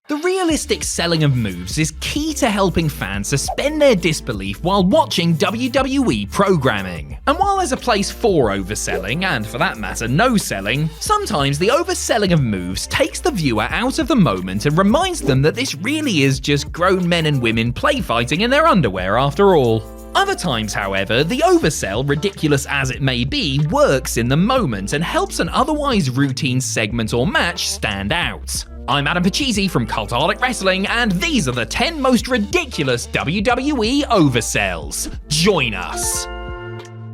The realistic selling of moves is key to helping fans suspend their disbelief while watching WWE programming. And while there's a place for overselling, and for that matter no selling, sometimes the overselling of moves takes the viewer out of the moment and reminds them that this really is just grown men and women play fighting in their underwear after all. Other times, however, the oversell, ridiculous as it may be, works in the moment and helps an otherwise routine segment or match stand out. I'm Adam Pachisi from Cultaholic Wrestling, and these are the 10 most ridiculous WWE oversells. Join us!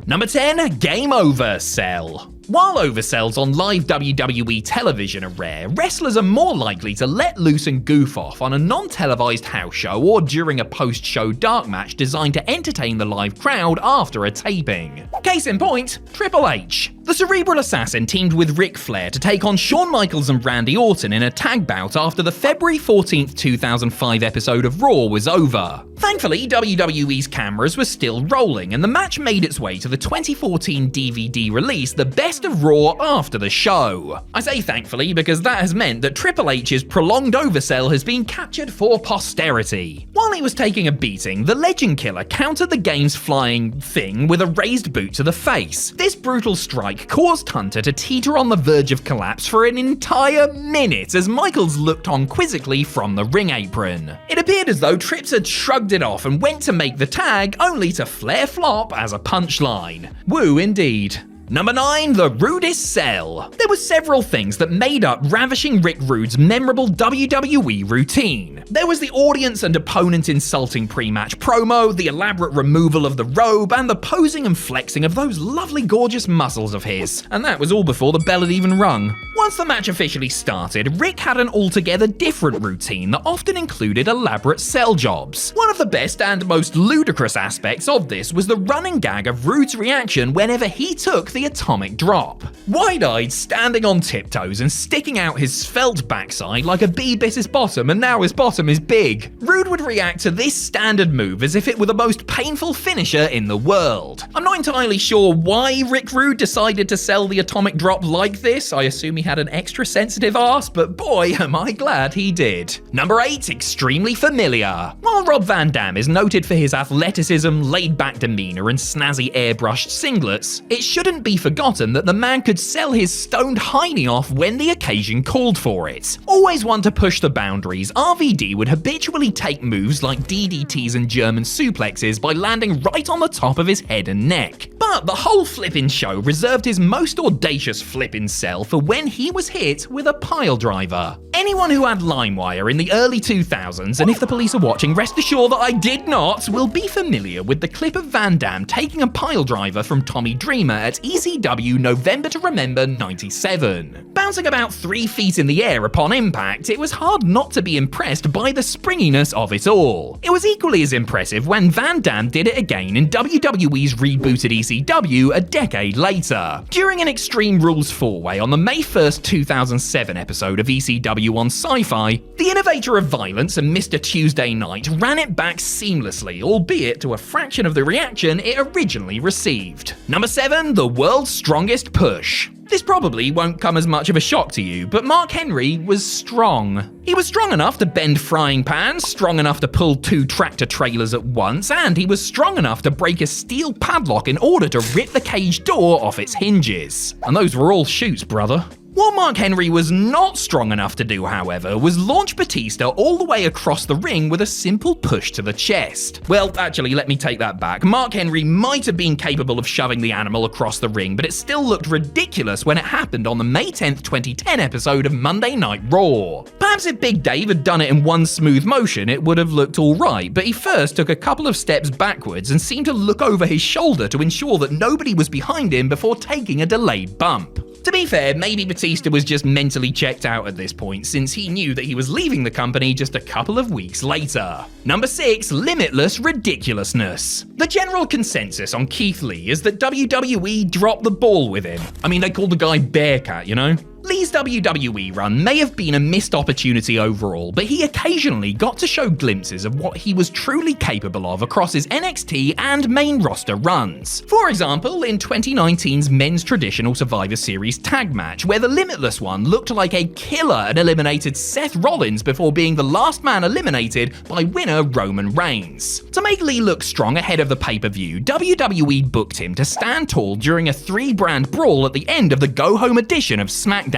Number 10, Game Over Sell. While oversells on live WWE television are rare, wrestlers are more likely to let loose and goof off on a non-televised house show or during a post-show dark match designed to entertain the live crowd after a taping. Case in point, Triple H. The Cerebral Assassin teamed with Ric Flair to take on Shawn Michaels and Randy Orton in a tag bout after the February 14th, 2005 episode of Raw was over. Thankfully, WWE's cameras were still rolling, and the match made its way to the 2014 DVD release, The Best of Raw, after the show. I say thankfully because that has meant that Triple H's prolonged oversell has been captured for posterity. While he was taking a beating, the Legend Killer countered the game's flying thing with a raised boot to the face. This brutal strike caused Hunter to teeter on the verge of collapse for an entire minute as Michaels looked on quizzically from the ring apron. It appeared as though Trips had shrugged it off and went to make the tag, only to flare flop as a punchline. Woo indeed. Number 9, the Rudest Sell. There were several things that made up Ravishing Rick Rude's memorable WWE routine. There was the audience and opponent insulting pre-match promo, the elaborate removal of the robe, and the posing and flexing of those lovely gorgeous muscles of his. And that was all before the bell had even rung. Once the match officially started, Rick had an altogether different routine that often included elaborate sell jobs. One of the best and most ludicrous aspects of this was the running gag of Rude's reaction whenever he took the atomic drop. Wide-eyed, standing on tiptoes and sticking out his svelte backside like a bee bit his bottom and now his bottom is big. Rude would react to this standard move as if it were the most painful finisher in the world. I'm not entirely sure why Rick Rude decided to sell the atomic drop like this. I assume he had an extra sensitive arse, but boy am I glad he did. Number 8, Extremely Familiar. While Rob Van Dam is noted for his athleticism, laid-back demeanor and snazzy airbrushed singlets, it shouldn't be forgotten that the man could sell his stoned hiney off when the occasion called for it. Always one to push the boundaries, RVD would habitually take moves like DDTs and German suplexes by landing right on the top of his head and neck. But the whole flippin' show reserved his most audacious flippin' sell for when he was hit with a pile driver. Anyone who had LimeWire in the early 2000s, and if the police are watching, rest assured that I did not, will be familiar with the clip of Van Dam taking a pile driver from Tommy Dreamer at ECW November to Remember 97. Bouncing about 3 feet in the air upon impact, it was hard not to be impressed by the springiness of it all. It was equally as impressive when Van Dam did it again in WWE's rebooted ECW a decade later. During an Extreme Rules 4-way on the May 1st, 2007 episode of ECW on Sci-Fi, the innovator of violence and Mr. Tuesday Night ran it back seamlessly, albeit to a fraction of the reaction it originally received. Number 7, the World's Strongest Push. This probably won't come as much of a shock to you, but Mark Henry was strong. He was strong enough to bend frying pans, strong enough to pull 2 tractor trailers at once, and he was strong enough to break a steel padlock in order to rip the cage door off its hinges. And those were all shoots, brother. What Mark Henry was not strong enough to do, however, was launch Batista all the way across the ring with a simple push to the chest. Well, actually, let me take that back. Mark Henry might have been capable of shoving the animal across the ring, but it still looked ridiculous when it happened on the May 10th, 2010 episode of Monday Night Raw. Perhaps if Big Dave had done it in one smooth motion, it would have looked alright, but he first took a couple of steps backwards and seemed to look over his shoulder to ensure that nobody was behind him before taking a delayed bump. To be fair, maybe Batista was just mentally checked out at this point, since he knew that he was leaving the company just a couple of weeks later. Number 6, limitless ridiculousness. The general consensus on Keith Lee is that WWE dropped the ball with him. I mean, they called the guy Bearcat, you know? Lee's WWE run may have been a missed opportunity overall, but he occasionally got to show glimpses of what he was truly capable of across his NXT and main roster runs. For example, in 2019's Men's Traditional Survivor Series tag match, where the Limitless One looked like a killer and eliminated Seth Rollins before being the last man eliminated by winner Roman Reigns. To make Lee look strong ahead of the pay-per-view, WWE booked him to stand tall during a 3-brand brawl at the end of the go-home edition of SmackDown.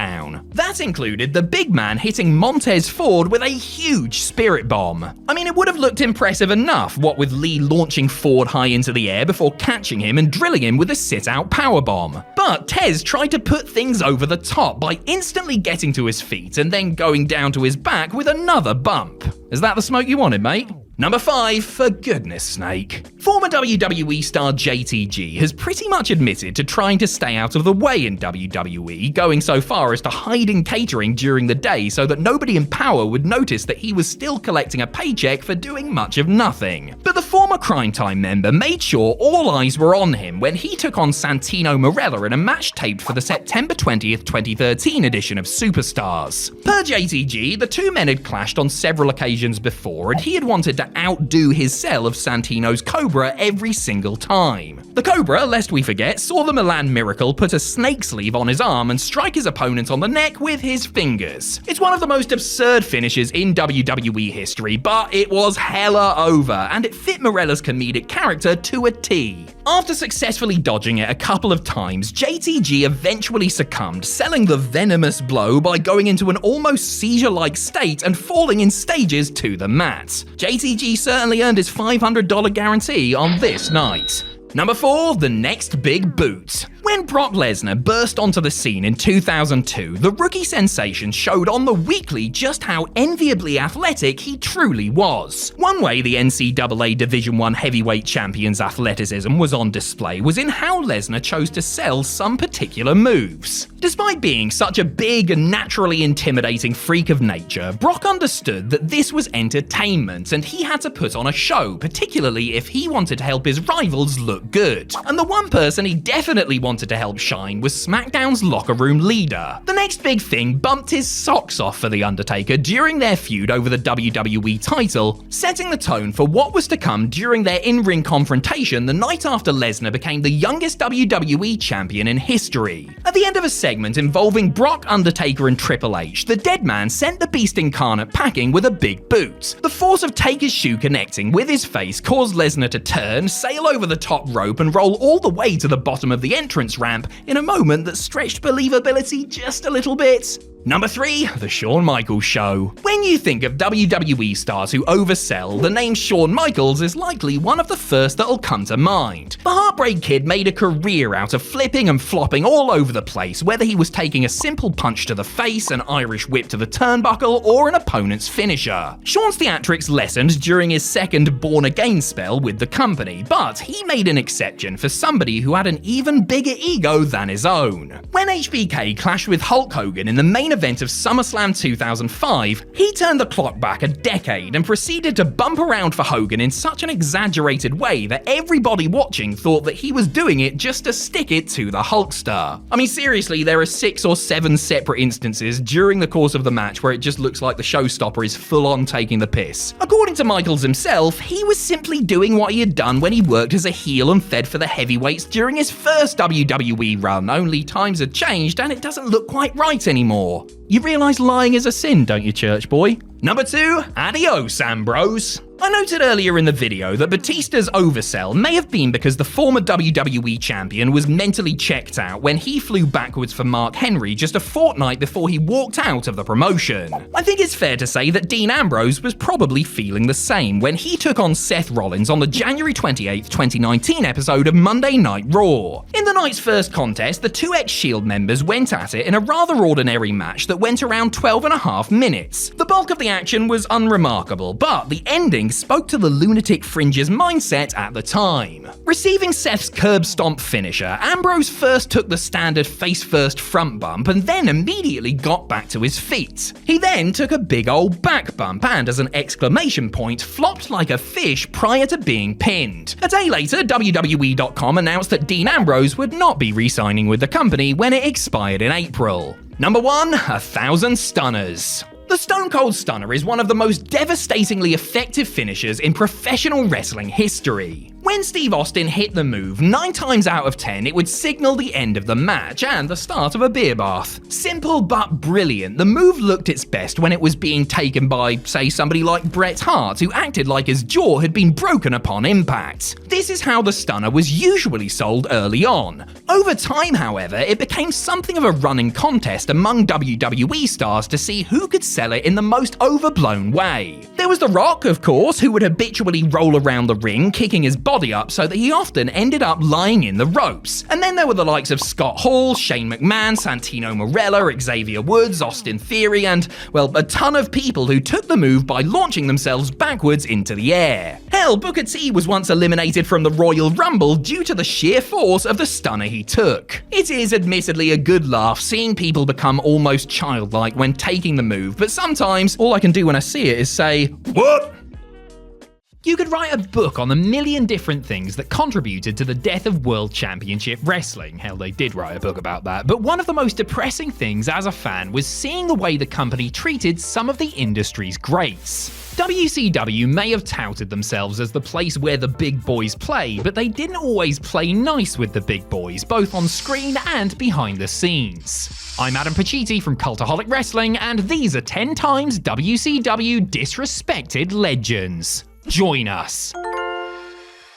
That included the big man hitting Montez Ford with a huge spirit bomb. I mean, it would have looked impressive enough, what with Lee launching Ford high into the air before catching him and drilling him with a sit-out powerbomb. But Tez tried to put things over the top by instantly getting to his feet and then going down to his back with another bump. Is that the smoke you wanted, mate? Number 5, for goodness sake. Former WWE star JTG has pretty much admitted to trying to stay out of the way in WWE, going so far as to hide in catering during the day so that nobody in power would notice that he was still collecting a paycheck for doing much of nothing. But the former Crime Time member made sure all eyes were on him when he took on Santino Marella in a match taped for the September 20th, 2013 edition of Superstars. Per JTG, the two men had clashed on several occasions before, and he had wanted to outdo his sell of Santino's Cobra every single time. The Cobra, lest we forget, saw the Milan Miracle put a snake sleeve on his arm and strike his opponent on the neck with his fingers. It's one of the most absurd finishes in WWE history, but it was hella over, and it fit Morella's comedic character to a T. After successfully dodging it a couple of times, JTG eventually succumbed, selling the venomous blow by going into an almost seizure-like state and falling in stages to the mat. JTG certainly earned his $500 guarantee on this night. Number 4, the next big boot. When Brock Lesnar burst onto the scene in 2002, the rookie sensation showed on The Weekly just how enviably athletic he truly was. One way the NCAA Division I heavyweight champion's athleticism was on display was in how Lesnar chose to sell some particular moves. Despite being such a big and naturally intimidating freak of nature, Brock understood that this was entertainment and he had to put on a show, particularly if he wanted to help his rivals look good. And the one person he definitely wanted to help shine was SmackDown's locker room leader. The next big thing bumped his socks off for The Undertaker during their feud over the WWE title, setting the tone for what was to come during their in-ring confrontation the night after Lesnar became the youngest WWE champion in history. At the end of a segment involving Brock, Undertaker, and Triple H, the dead man sent the Beast Incarnate packing with a big boot. The force of Taker's shoe connecting with his face caused Lesnar to turn, sail over the top rope, and roll all the way to the bottom of the entrance ramp in a moment that stretched believability just a little bit. Number 3, The Shawn Michaels Show. When you think of WWE stars who oversell, the name Shawn Michaels is likely one of the first that'll come to mind. The Heartbreak Kid made a career out of flipping and flopping all over the place, whether he was taking a simple punch to the face, an Irish whip to the turnbuckle, or an opponent's finisher. Shawn's theatrics lessened during his second Born Again spell with the company, but he made an exception for somebody who had an even bigger ego than his own. When HBK clashed with Hulk Hogan in the main event of SummerSlam 2005, he turned the clock back a decade and proceeded to bump around for Hogan in such an exaggerated way that everybody watching thought that he was doing it just to stick it to the Hulkster. I mean, seriously, there are 6 or 7 separate instances during the course of the match where it just looks like the showstopper is full-on taking the piss. According to Michaels himself, he was simply doing what he had done when he worked as a heel and fed for the heavyweights during his first WWE run, only times had changed and it doesn't look quite right anymore. You realise lying is a sin, don't you, church boy? Number 2, adios, Ambrose. I noted earlier in the video that Batista's oversell may have been because the former WWE champion was mentally checked out when he flew backwards for Mark Henry just a fortnight before he walked out of the promotion. I think it's fair to say that Dean Ambrose was probably feeling the same when he took on Seth Rollins on the January 28, 2019 episode of Monday Night Raw. In the night's first contest, the two ex-Shield members went at it in a rather ordinary match that went around 12.5 minutes. The bulk of the action was unremarkable, but the ending spoke to the lunatic fringe's mindset at the time. Receiving Seth's curb stomp finisher, Ambrose first took the standard face-first front bump and then immediately got back to his feet. He then took a big old back bump and, as an exclamation point, flopped like a fish prior to being pinned. A day later, WWE.com announced that Dean Ambrose would not be re-signing with the company when it expired in April. Number 1, 1,000 Stunners. The Stone Cold Stunner is one of the most devastatingly effective finishers in professional wrestling history. When Steve Austin hit the move, 9 times out of 10 it would signal the end of the match and the start of a beer bath. Simple but brilliant, the move looked its best when it was being taken by, say, somebody like Bret Hart, who acted like his jaw had been broken upon impact. This is how the Stunner was usually sold early on. Over time, however, it became something of a running contest among WWE stars to see who could sell it in the most overblown way. There was The Rock, of course, who would habitually roll around the ring, kicking his body up so that he often ended up lying in the ropes. And then there were the likes of Scott Hall, Shane McMahon, Santino Marella, Xavier Woods, Austin Theory, and, well, a ton of people who took the move by launching themselves backwards into the air. Hell, Booker T was once eliminated from the Royal Rumble due to the sheer force of the stunner he took. It is admittedly a good laugh seeing people become almost childlike when taking the move, but sometimes all I can do when I see it is say, "What?" You could write a book on the million different things that contributed to the death of World Championship Wrestling. Hell, they did write a book about that. But one of the most depressing things as a fan was seeing the way the company treated some of the industry's greats. WCW may have touted themselves as the place where the big boys play, but they didn't always play nice with the big boys, both on screen and behind the scenes. I'm Adam Pacitti from Cultaholic Wrestling, and these are 10 times WCW disrespected legends. Join us.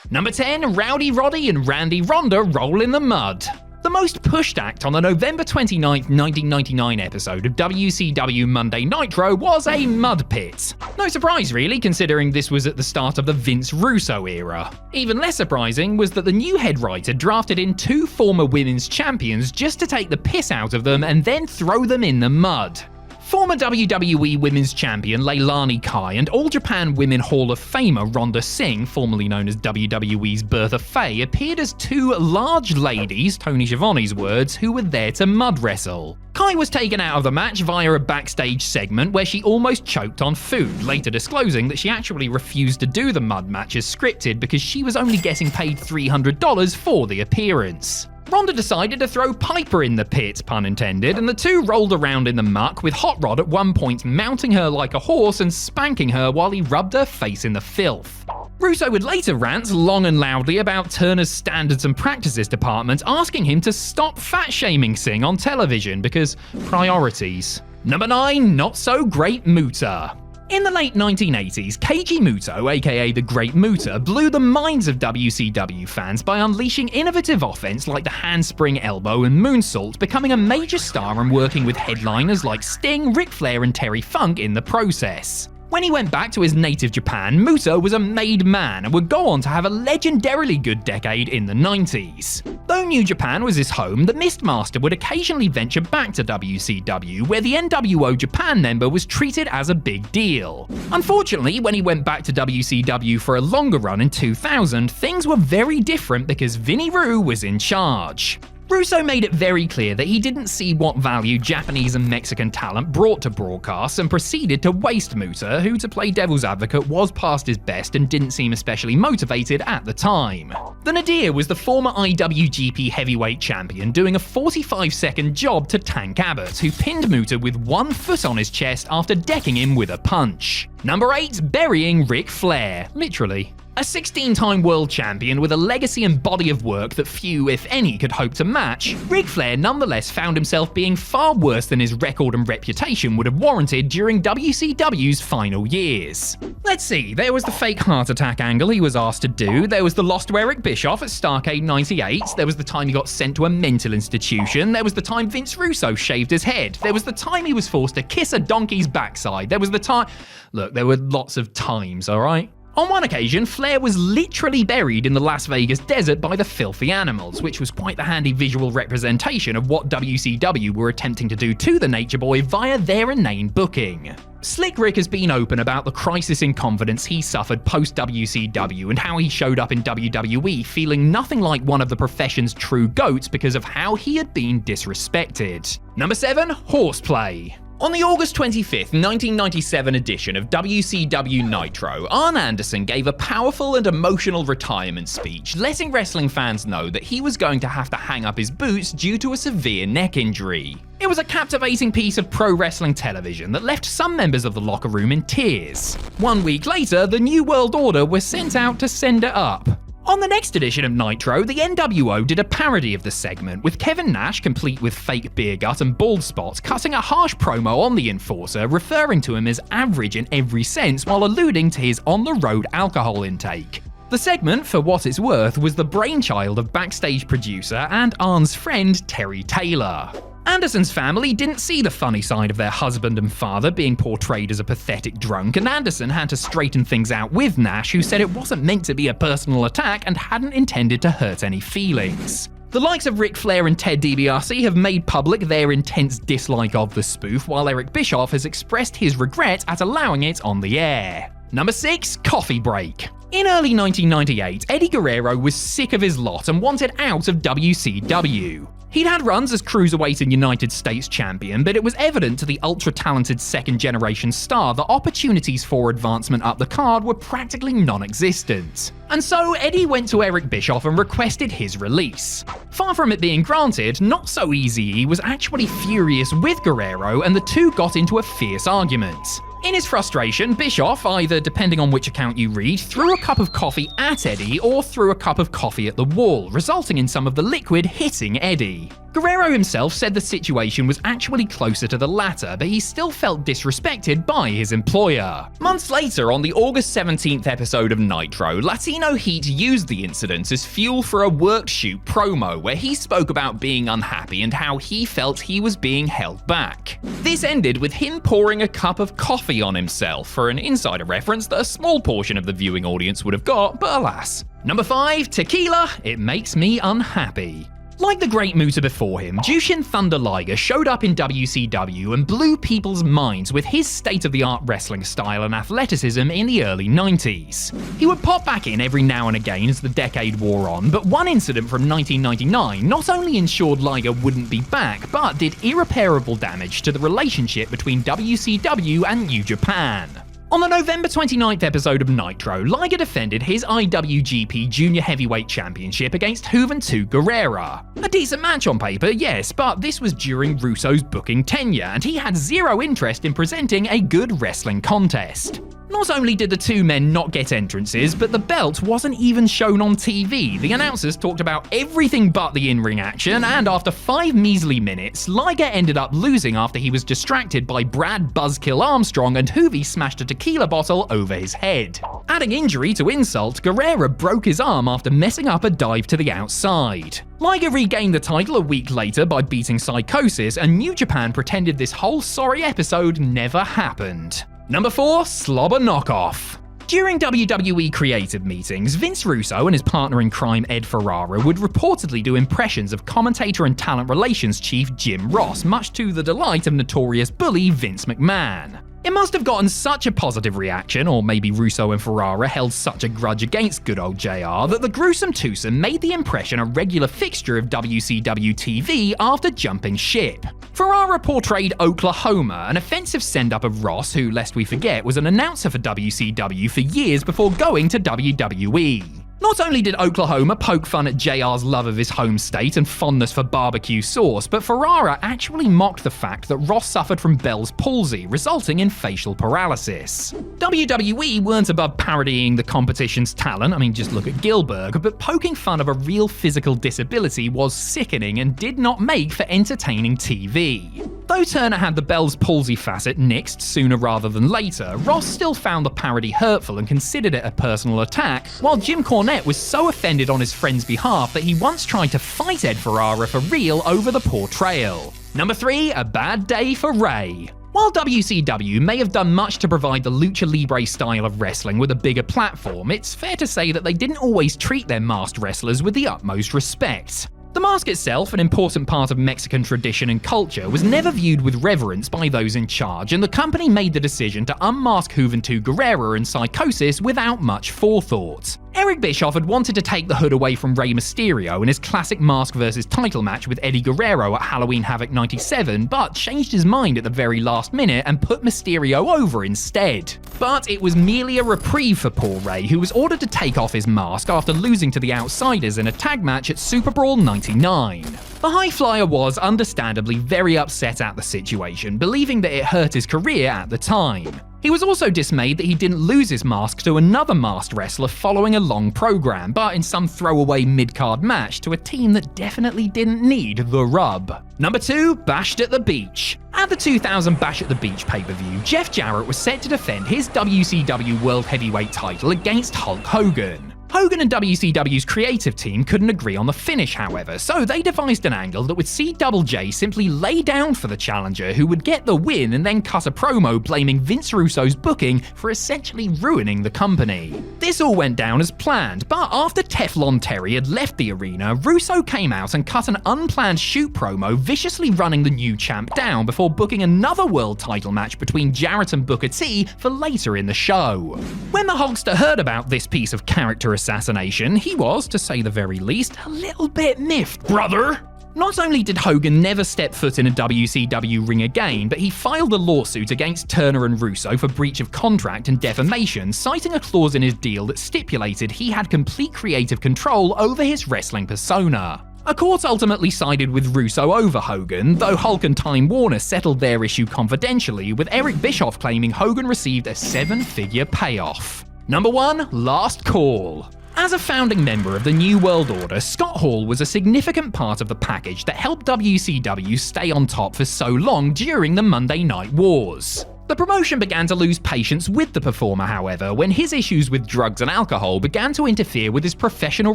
Number 10, Rowdy Roddy and Randy Ronda roll in the mud. The most pushed act on the November 29, 1999 episode of WCW Monday Nitro was a mud pit. No surprise really, considering this was at the start of the Vince Russo era. Even less surprising was that the new head writer drafted in 2 former women's champions just to take the piss out of them and then throw them in the mud. Former WWE Women's Champion Leilani Kai and All Japan Women Hall of Famer Rhonda Singh, formerly known as WWE's Bertha Faye, appeared as 2 large ladies, Tony Schiavone's words, who were there to mud wrestle. Kai was taken out of the match via a backstage segment where she almost choked on food, later disclosing that she actually refused to do the mud match as scripted because she was only getting paid $300 for the appearance. Ronda decided to throw Piper in the pit, pun intended, and the two rolled around in the muck, with Hot Rod at one point mounting her like a horse and spanking her while he rubbed her face in the filth. Russo would later rant long and loudly about Turner's Standards and Practices Department, asking him to stop fat-shaming Singh on television because priorities. Number 9, Not So Great Muta. In the late 1980s, Keiji Muto, aka the Great Muta, blew the minds of WCW fans by unleashing innovative offense like the handspring elbow and moonsault, becoming a major star and working with headliners like Sting, Ric Flair and Terry Funk in the process. When he went back to his native Japan, Muta was a made man and would go on to have a legendarily good decade in the 90s. Though New Japan was his home, the Mistmaster would occasionally venture back to WCW, where the NWO Japan member was treated as a big deal. Unfortunately, when he went back to WCW for a longer run in 2000, things were very different because Vinnie Rue was in charge. Russo made it very clear that he didn't see what value Japanese and Mexican talent brought to broadcasts and proceeded to waste Muta, who, to play devil's advocate, was past his best and didn't seem especially motivated at the time. The Nadir was the former IWGP Heavyweight Champion doing a 45-second job to Tank Abbott, who pinned Muta with one foot on his chest after decking him with a punch. Number 8, burying Ric Flair, literally. A 16-time world champion with a legacy and body of work that few, if any, could hope to match, Ric Flair nonetheless found himself being far worse than his record and reputation would have warranted during WCW's final years. Let's see, there was the fake heart attack angle he was asked to do, there was the loss to Eric Bischoff at Starrcade 98, there was the time he got sent to a mental institution, there was the time Vince Russo shaved his head, there was the time he was forced to kiss a donkey's backside, there was the time... Look, there were lots of times, alright? On one occasion, Flair was literally buried in the Las Vegas desert by the Filthy Animals, which was quite the handy visual representation of what WCW were attempting to do to the Nature Boy via their inane booking. Slick Rick has been open about the crisis in confidence he suffered post-WCW and how he showed up in WWE feeling nothing like one of the profession's true goats because of how he had been disrespected. Number 7, horseplay. On the August 25th, 1997 edition of WCW Nitro, Arn Anderson gave a powerful and emotional retirement speech, letting wrestling fans know that he was going to have to hang up his boots due to a severe neck injury. It was a captivating piece of pro wrestling television that left some members of the locker room in tears. 1 week later, the New World Order were sent out to send it up. On the next edition of Nitro, the NWO did a parody of the segment, with Kevin Nash, complete with fake beer gut and bald spots, cutting a harsh promo on the Enforcer, referring to him as average in every sense while alluding to his on-the-road alcohol intake. The segment, for what it's worth, was the brainchild of backstage producer and Arn's friend Terry Taylor. Anderson's family didn't see the funny side of their husband and father being portrayed as a pathetic drunk, and Anderson had to straighten things out with Nash, who said it wasn't meant to be a personal attack and hadn't intended to hurt any feelings. The likes of Ric Flair and Ted DiBiase have made public their intense dislike of the spoof, while Eric Bischoff has expressed his regret at allowing it on the air. Number 6, coffee break. In early 1998, Eddie Guerrero was sick of his lot and wanted out of WCW. He'd had runs as Cruiserweight and United States champion, but it was evident to the ultra-talented second-generation star that opportunities for advancement up the card were practically non-existent. And so Eddie went to Eric Bischoff and requested his release. Far from it being granted, Not So Easy was actually furious with Guerrero, and the two got into a fierce argument. In his frustration, Bischoff, either depending on which account you read, threw a cup of coffee at Eddie or threw a cup of coffee at the wall, resulting in some of the liquid hitting Eddie. Guerrero himself said the situation was actually closer to the latter, but he still felt disrespected by his employer. Months later, on the August 17th episode of Nitro, Latino Heat used the incident as fuel for a work shoot promo where he spoke about being unhappy and how he felt he was being held back. This ended with him pouring a cup of coffee on himself, for an insider reference that a small portion of the viewing audience would have got, but alas. Number 5, tequila, it makes me unhappy. Like the great Muta before him, Jushin Thunder Liger showed up in WCW and blew people's minds with his state-of-the-art wrestling style and athleticism in the early 90s. He would pop back in every now and again as the decade wore on, but one incident from 1999 not only ensured Liger wouldn't be back, but did irreparable damage to the relationship between WCW and New Japan. On the November 29th episode of Nitro, Liger defended his IWGP Junior Heavyweight Championship against Juventud Guerrera. A decent match on paper, yes, but this was during Russo's booking tenure, and he had zero interest in presenting a good wrestling contest. Not only did the two men not get entrances, but the belt wasn't even shown on TV. The announcers talked about everything but the in-ring action, and after 5 measly minutes, Liger ended up losing after he was distracted by Brad Buzzkill Armstrong and Hoovy smashed a tequila bottle over his head. Adding injury to insult, Guerrero broke his arm after messing up a dive to the outside. Liger regained the title a week later by beating Psychosis, and New Japan pretended this whole sorry episode never happened. Number 4, slobber knockoff. During WWE creative meetings, Vince Russo and his partner in crime Ed Ferrara would reportedly do impressions of commentator and talent relations chief Jim Ross, much to the delight of notorious bully Vince McMahon. It must have gotten such a positive reaction, or maybe Russo and Ferrara held such a grudge against good old JR, that the gruesome twosome made the impression a regular fixture of WCW TV after jumping ship. Ferrara portrayed Oklahoma, an offensive send-up of Ross, who, lest we forget, was an announcer for WCW for years before going to WWE. Not only did Oklahoma poke fun at JR's love of his home state and fondness for barbecue sauce, but Ferrara actually mocked the fact that Ross suffered from Bell's palsy, resulting in facial paralysis. WWE weren't above parodying the competition's talent, just look at Gilbert, but poking fun of a real physical disability was sickening and did not make for entertaining TV. Though Turner had the Bell's palsy facet nixed sooner rather than later, Ross still found the parody hurtful and considered it a personal attack, while Jim Cornette was so offended on his friend's behalf that he once tried to fight Ed Ferrara for real over the portrayal. Number 3, a bad day for Ray. While WCW may have done much to provide the lucha libre style of wrestling with a bigger platform, it's fair to say that they didn't always treat their masked wrestlers with the utmost respect. The mask itself, an important part of Mexican tradition and culture, was never viewed with reverence by those in charge, and the company made the decision to unmask Juventud Guerrera and Psychosis without much forethought. Eric Bischoff had wanted to take the hood away from Rey Mysterio in his classic mask versus title match with Eddie Guerrero at Halloween Havoc 97, but changed his mind at the very last minute and put Mysterio over instead. But it was merely a reprieve for poor Rey, who was ordered to take off his mask after losing to the Outsiders in a tag match at Super Brawl 99. The High Flyer was understandably very upset at the situation, believing that it hurt his career at the time. He was also dismayed that he didn't lose his mask to another masked wrestler following a long program, but in some throwaway mid-card match to a team that definitely didn't need the rub. Number 2, Bashed at the Beach. At the 2000 Bash at the Beach pay-per-view, Jeff Jarrett was set to defend his WCW World Heavyweight title against Hulk Hogan. Hogan and WCW's creative team couldn't agree on the finish, however, so they devised an angle that would see Double J simply lay down for the challenger, who would get the win and then cut a promo blaming Vince Russo's booking for essentially ruining the company. This all went down as planned, but after Teflon Terry had left the arena, Russo came out and cut an unplanned shoot promo viciously running the new champ down before booking another world title match between Jarrett and Booker T for later in the show. When the Hulkster heard about this piece of character assassination, he was, to say the very least, a little bit miffed, brother. Not only did Hogan never step foot in a WCW ring again, but he filed a lawsuit against Turner and Russo for breach of contract and defamation, citing a clause in his deal that stipulated he had complete creative control over his wrestling persona. A court ultimately sided with Russo over Hogan, though Hulk and Time Warner settled their issue confidentially, with Eric Bischoff claiming Hogan received a 7-figure payoff. Number 1, Last Call. As a founding member of the New World Order, Scott Hall was a significant part of the package that helped WCW stay on top for so long during the Monday Night Wars. The promotion began to lose patience with the performer, however, when his issues with drugs and alcohol began to interfere with his professional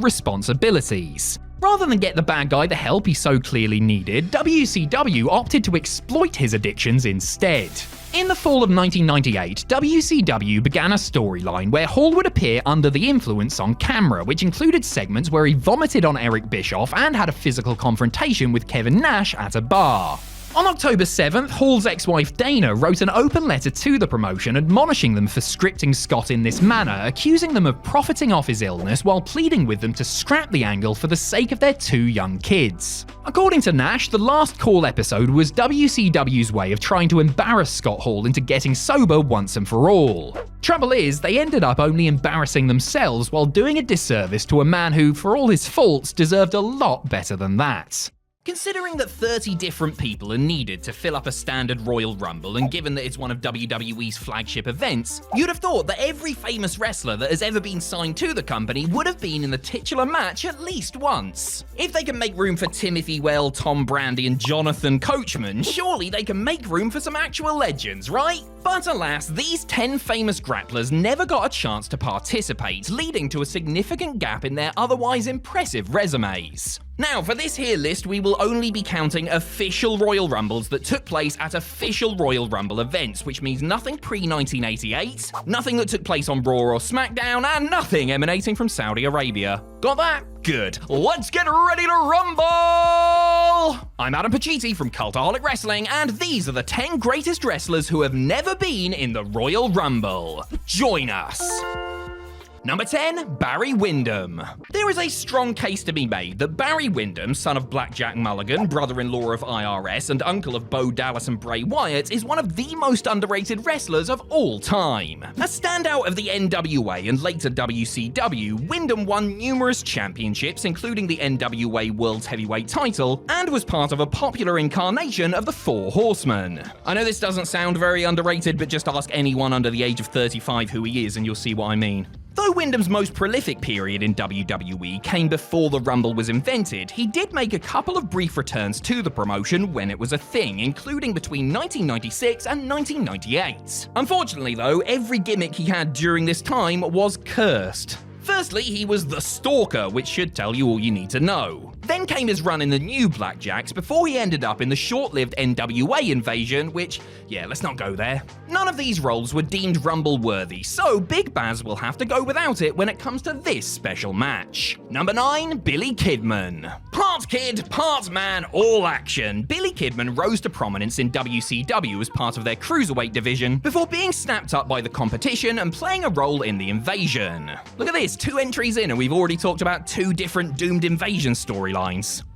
responsibilities. Rather than get the bad guy the help he so clearly needed, WCW opted to exploit his addictions instead. In the fall of 1998, WCW began a storyline where Hall would appear under the influence on camera, which included segments where he vomited on Eric Bischoff and had a physical confrontation with Kevin Nash at a bar. On October 7th, Hall's ex-wife Dana wrote an open letter to the promotion admonishing them for scripting Scott in this manner, accusing them of profiting off his illness while pleading with them to scrap the angle for the sake of their 2 young kids. According to Nash, the Last Call episode was WCW's way of trying to embarrass Scott Hall into getting sober once and for all. Trouble is, they ended up only embarrassing themselves while doing a disservice to a man who, for all his faults, deserved a lot better than that. Considering that 30 different people are needed to fill up a standard Royal Rumble, and given that it's one of WWE's flagship events, you'd have thought that every famous wrestler that has ever been signed to the company would have been in the titular match at least once. If they can make room for Timothy Well, Tom Brandi, and Jonathan Coachman, surely they can make room for some actual legends, right? But alas, these 10 famous grapplers never got a chance to participate, leading to a significant gap in their otherwise impressive resumes. Now, for this here list, we will only be counting official Royal Rumbles that took place at official Royal Rumble events, which means nothing pre-1988, nothing that took place on Raw or SmackDown, and nothing emanating from Saudi Arabia. Got that? Good. Let's get ready to rumble! I'm Adam Pacitti from Cultaholic Wrestling, and these are the 10 greatest wrestlers who have never been in the Royal Rumble. Join us! Number 10, Barry Windham. There is a strong case to be made that Barry Windham, son of Blackjack Mulligan, brother-in-law of IRS, and uncle of Bo Dallas and Bray Wyatt, is one of the most underrated wrestlers of all time. A standout of the NWA and later WCW, Windham won numerous championships, including the NWA World Heavyweight title, and was part of a popular incarnation of the Four Horsemen. I know this doesn't sound very underrated, but just ask anyone under the age of 35 who he is and you'll see what I mean. Though Windham's most prolific period in WWE came before the Rumble was invented, he did make a couple of brief returns to the promotion when it was a thing, including between 1996 and 1998. Unfortunately though, every gimmick he had during this time was cursed. Firstly, he was the Stalker, which should tell you all you need to know. Then came his run in the New Blackjacks before he ended up in the short-lived NWA Invasion, which, yeah, let's not go there. None of these roles were deemed Rumble-worthy, so Big Baz will have to go without it when it comes to this special match. Number 9, Billy Kidman. Part kid, part man, all action. Billy Kidman rose to prominence in WCW as part of their cruiserweight division before being snapped up by the competition and playing a role in the Invasion. Look at this, 2 entries in and we've already talked about 2 different doomed Invasion storylines.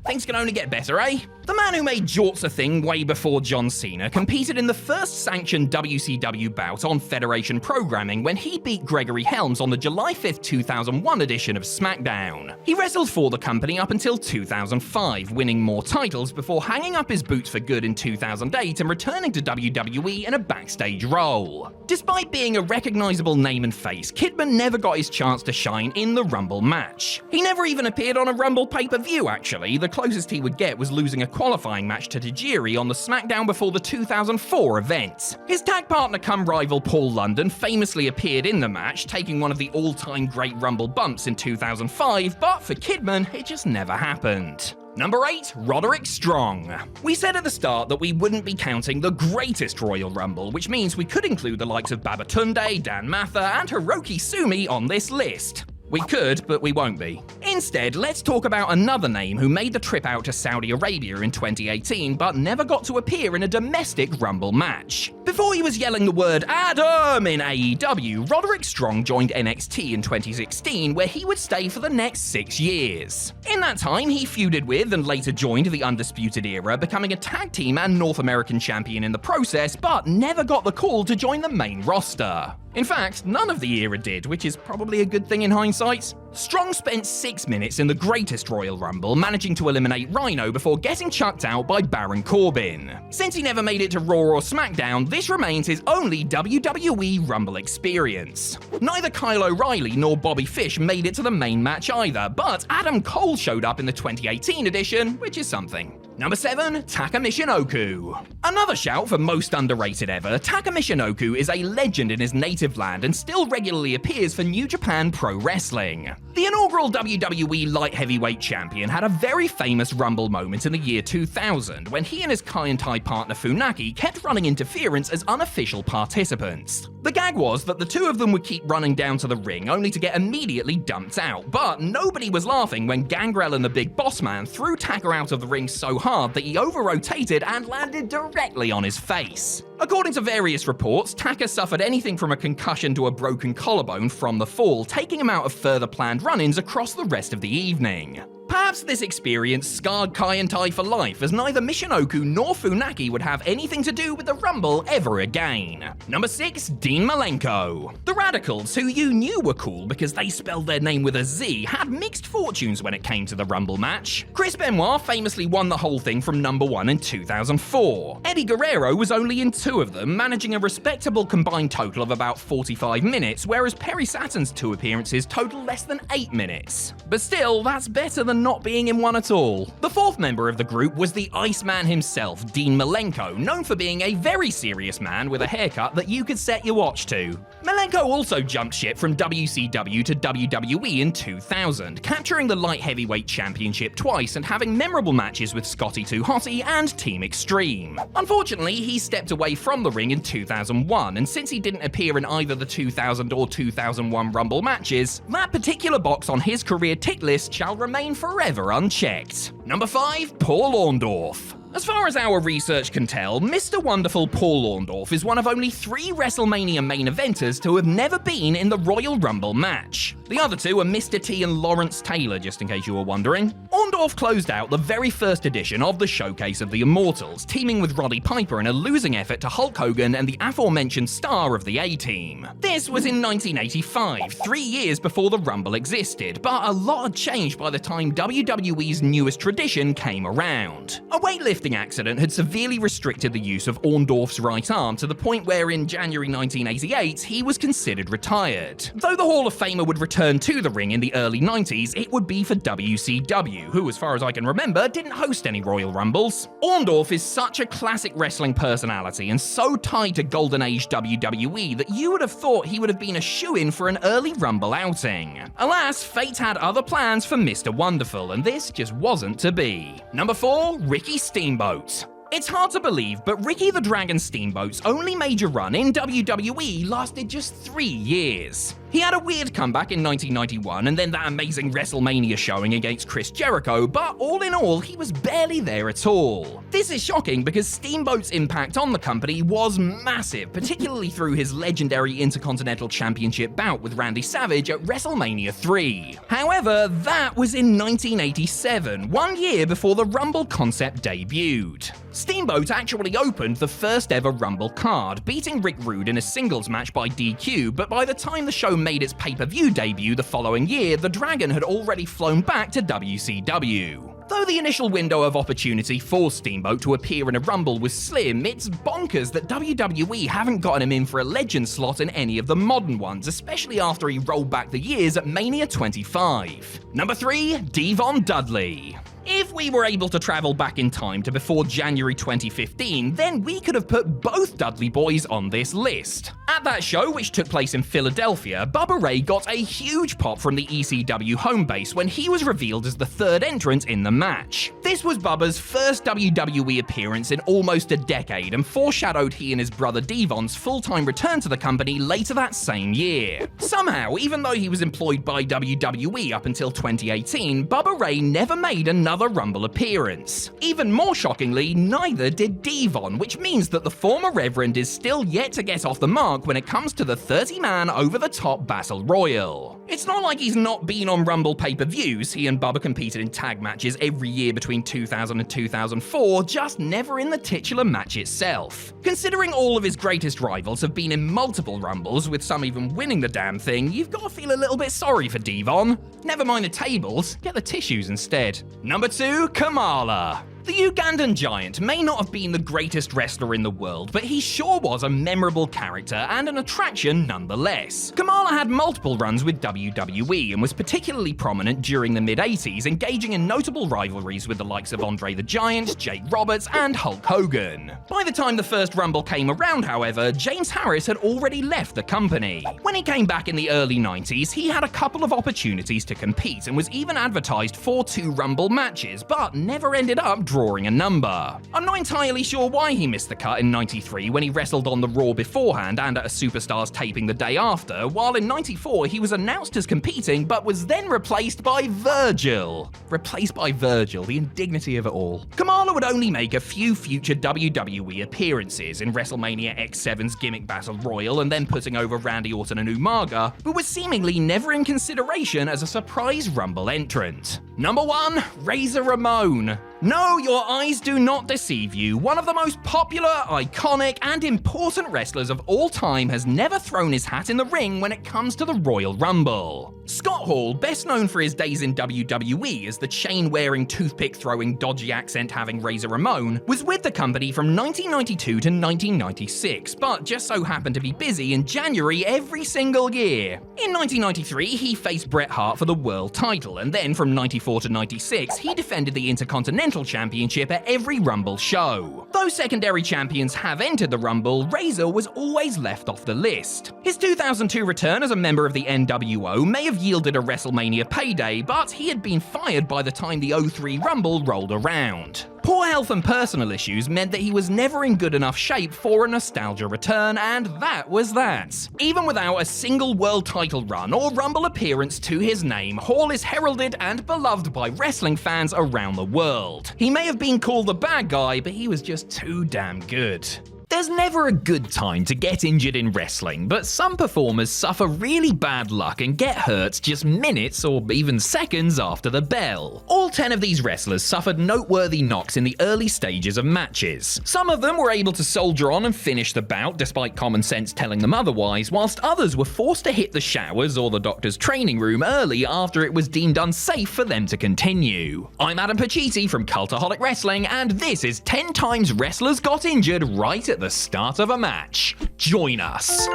Things can only get better, eh? The man who made jorts a thing way before John Cena competed in the first sanctioned WCW bout on Federation programming when he beat Gregory Helms on the July 5th, 2001 edition of SmackDown. He wrestled for the company up until 2005, winning more titles before hanging up his boots for good in 2008 and returning to WWE in a backstage role. Despite being a recognizable name and face, Kidman never got his chance to shine in the Rumble match. He never even appeared on a Rumble pay-per-view, actually. The closest he would get was losing a qualifying match to Tajiri on the SmackDown before the 2004 event. His tag partner cum rival Paul London famously appeared in the match, taking one of the all-time great Rumble bumps in 2005, but for Kidman, it just never happened. Number 8, Roderick Strong. We said at the start that we wouldn't be counting the greatest Royal Rumble, which means we could include the likes of Babatunde, Dan Matha, and Hiroki Sumi on this list. We could, but we won't be. Instead, let's talk about another name who made the trip out to Saudi Arabia in 2018 but never got to appear in a domestic Rumble match. Before he was yelling the word Adam in AEW, Roderick Strong joined NXT in 2016 where he would stay for the next 6 years. In that time, he feuded with and later joined the Undisputed Era, becoming a tag team and North American champion in the process, but never got the call to join the main roster. In fact, none of the era did, which is probably a good thing in hindsight. Strong spent 6 minutes in the greatest Royal Rumble, managing to eliminate Rhino before getting chucked out by Baron Corbin. Since he never made it to Raw or SmackDown, this remains his only WWE Rumble experience. Neither Kyle O'Reilly nor Bobby Fish made it to the main match either, but Adam Cole showed up in the 2018 edition, which is something. Number 7, Taka Michinoku. Another shout for most underrated ever, Taka Michinoku is a legend in his native land and still regularly appears for New Japan Pro Wrestling. The inaugural WWE Light Heavyweight Champion had a very famous Rumble moment in the year 2000 when he and his Kai-en-Tai partner Funaki kept running interference as unofficial participants. The gag was that the two of them would keep running down to the ring only to get immediately dumped out, but nobody was laughing when Gangrel and the Big Boss Man threw Taka out of the ring so hard that he over-rotated and landed directly on his face. According to various reports, Taka suffered anything from a concussion to a broken collarbone from the fall, taking him out of further planned run-ins across the rest of the evening. Perhaps this experience scarred Kai-en-Tai for life, as neither Michinoku nor Funaki would have anything to do with the Rumble ever again. Number 6, Dean Malenko. The Radicals, who you knew were cool because they spelled their name with a Z, had mixed fortunes when it came to the Rumble match. Chris Benoit famously won the whole thing from number 1 in 2004. Eddie Guerrero was only in 2 of them, managing a respectable combined total of about 45 minutes, whereas Perry Saturn's 2 appearances total less than 8 minutes. But still, that's better than not being in one at all. The fourth member of the group was the Iceman himself, Dean Malenko, known for being a very serious man with a haircut that you could set your watch to. Malenko also jumped ship from WCW to WWE in 2000, capturing the light heavyweight championship twice and having memorable matches with Scotty 2 Hotty and Team Extreme. Unfortunately, he stepped away from the ring in 2001, and since he didn't appear in either the 2000 or 2001 Rumble matches, that particular box on his career tick list shall remain forever unchecked. Number 5, Paul Orndorff. As far as our research can tell, Mr. Wonderful Paul Orndorff is one of only 3 WrestleMania main eventers to have never been in the Royal Rumble match. The other 2 are Mr. T and Lawrence Taylor, just in case you were wondering. Orndorff closed out the very first edition of the Showcase of the Immortals, teaming with Roddy Piper in a losing effort to Hulk Hogan and the aforementioned star of the A-Team. This was in 1985, 3 years before the Rumble existed, but a lot had changed by the time WWE's newest tradition came around. A weightlifting accident had severely restricted the use of Orndorff's right arm to the point where in January 1988 he was considered retired. Though the Hall of Famer would return to the ring in the early 90s, it would be for WCW, who as far as I can remember didn't host any Royal Rumbles. Orndorff is such a classic wrestling personality and so tied to Golden Age WWE that you would have thought he would have been a shoo-in for an early Rumble outing. Alas, fate had other plans for Mr. Wonderful, and this just wasn't to be. Number 4, Ricky Steamboat. It's hard to believe, but Ricky the Dragon Steamboat's only major run in WWE lasted just 3 years. He had a weird comeback in 1991 and then that amazing WrestleMania showing against Chris Jericho, but all in all, he was barely there at all. This is shocking because Steamboat's impact on the company was massive, particularly through his legendary Intercontinental Championship bout with Randy Savage at WrestleMania 3. However, that was in 1987, 1 year before the Rumble concept debuted. Steamboat actually opened the first ever Rumble card, beating Rick Rude in a singles match by DQ, but by the time the show made its pay-per-view debut the following year, the Dragon had already flown back to WCW. Though the initial window of opportunity for Steamboat to appear in a Rumble was slim, it's bonkers that WWE haven't gotten him in for a legend slot in any of the modern ones, especially after he rolled back the years at Mania 25. Number 3, Devon Dudley. If we were able to travel back in time to before January 2015, then we could have put both Dudley boys on this list. At that show, which took place in Philadelphia, Bubba Ray got a huge pop from the ECW home base when he was revealed as the third entrant in the match. This was Bubba's first WWE appearance in almost a decade and foreshadowed he and his brother Devon's full-time return to the company later that same year. Somehow, even though he was employed by WWE up until 2018, Bubba Ray never made another Rumble appearance. Even more shockingly, neither did Devon, which means that the former Reverend is still yet to get off the mark when it comes to the 30-man over-the-top Battle Royal. It's not like he's not been on Rumble pay-per-views. He and Bubba competed in tag matches every year between 2000 and 2004, just never in the titular match itself. Considering all of his greatest rivals have been in multiple Rumbles, with some even winning the damn thing, you've got to feel a little bit sorry for Devon. Never mind the tables, get the tissues instead. Number 2, Kamala. The Ugandan giant may not have been the greatest wrestler in the world, but he sure was a memorable character and an attraction nonetheless. Kamala had multiple runs with WWE and was particularly prominent during the mid-80s, engaging in notable rivalries with the likes of Andre the Giant, Jake Roberts, and Hulk Hogan. By the time the first Rumble came around, however, James Harris had already left the company. When he came back in the early 90s, he had a couple of opportunities to compete and was even advertised for 2 Rumble matches, but never ended up drawing a number. I'm not entirely sure why he missed the cut in 93 when he wrestled on the Raw beforehand and at a Superstars taping the day after, while in 94 he was announced as competing but was then replaced by Virgil. Replaced by Virgil, the indignity of it all. Kamala would only make a few future WWE appearances in WrestleMania X7's Gimmick Battle Royal and then putting over Randy Orton and Umaga, but was seemingly never in consideration as a surprise Rumble entrant. Number 1, Razor Ramon. No, your eyes do not deceive you. One of the most popular, iconic, and important wrestlers of all time has never thrown his hat in the ring when it comes to the Royal Rumble. Scott Hall, best known for his days in WWE as the chain-wearing, toothpick-throwing, dodgy accent-having Razor Ramon, was with the company from 1992 to 1996, but just so happened to be busy in January every single year. In 1993, he faced Bret Hart for the world title, and then from 94 to 96, he defended the Intercontinental Championship at every Rumble show. Though secondary champions have entered the Rumble, Razor was always left off the list. His 2002 return as a member of the NWO may have yielded a WrestleMania payday, but he had been fired by the time the 03 Rumble rolled around. Poor health and personal issues meant that he was never in good enough shape for a nostalgia return, and that was that. Even without a single world title run or Rumble appearance to his name, Hall is heralded and beloved by wrestling fans around the world. He may have been called the bad guy, but he was just too damn good. There's never a good time to get injured in wrestling, but some performers suffer really bad luck and get hurt just minutes or even seconds after the bell. All 10 of these wrestlers suffered noteworthy knocks in the early stages of matches. Some of them were able to soldier on and finish the bout despite common sense telling them otherwise, whilst others were forced to hit the showers or the doctor's training room early after it was deemed unsafe for them to continue. I'm Adam Pacitti from Cultaholic Wrestling, and this is 10 times wrestlers got injured right at the start of a match. Join us.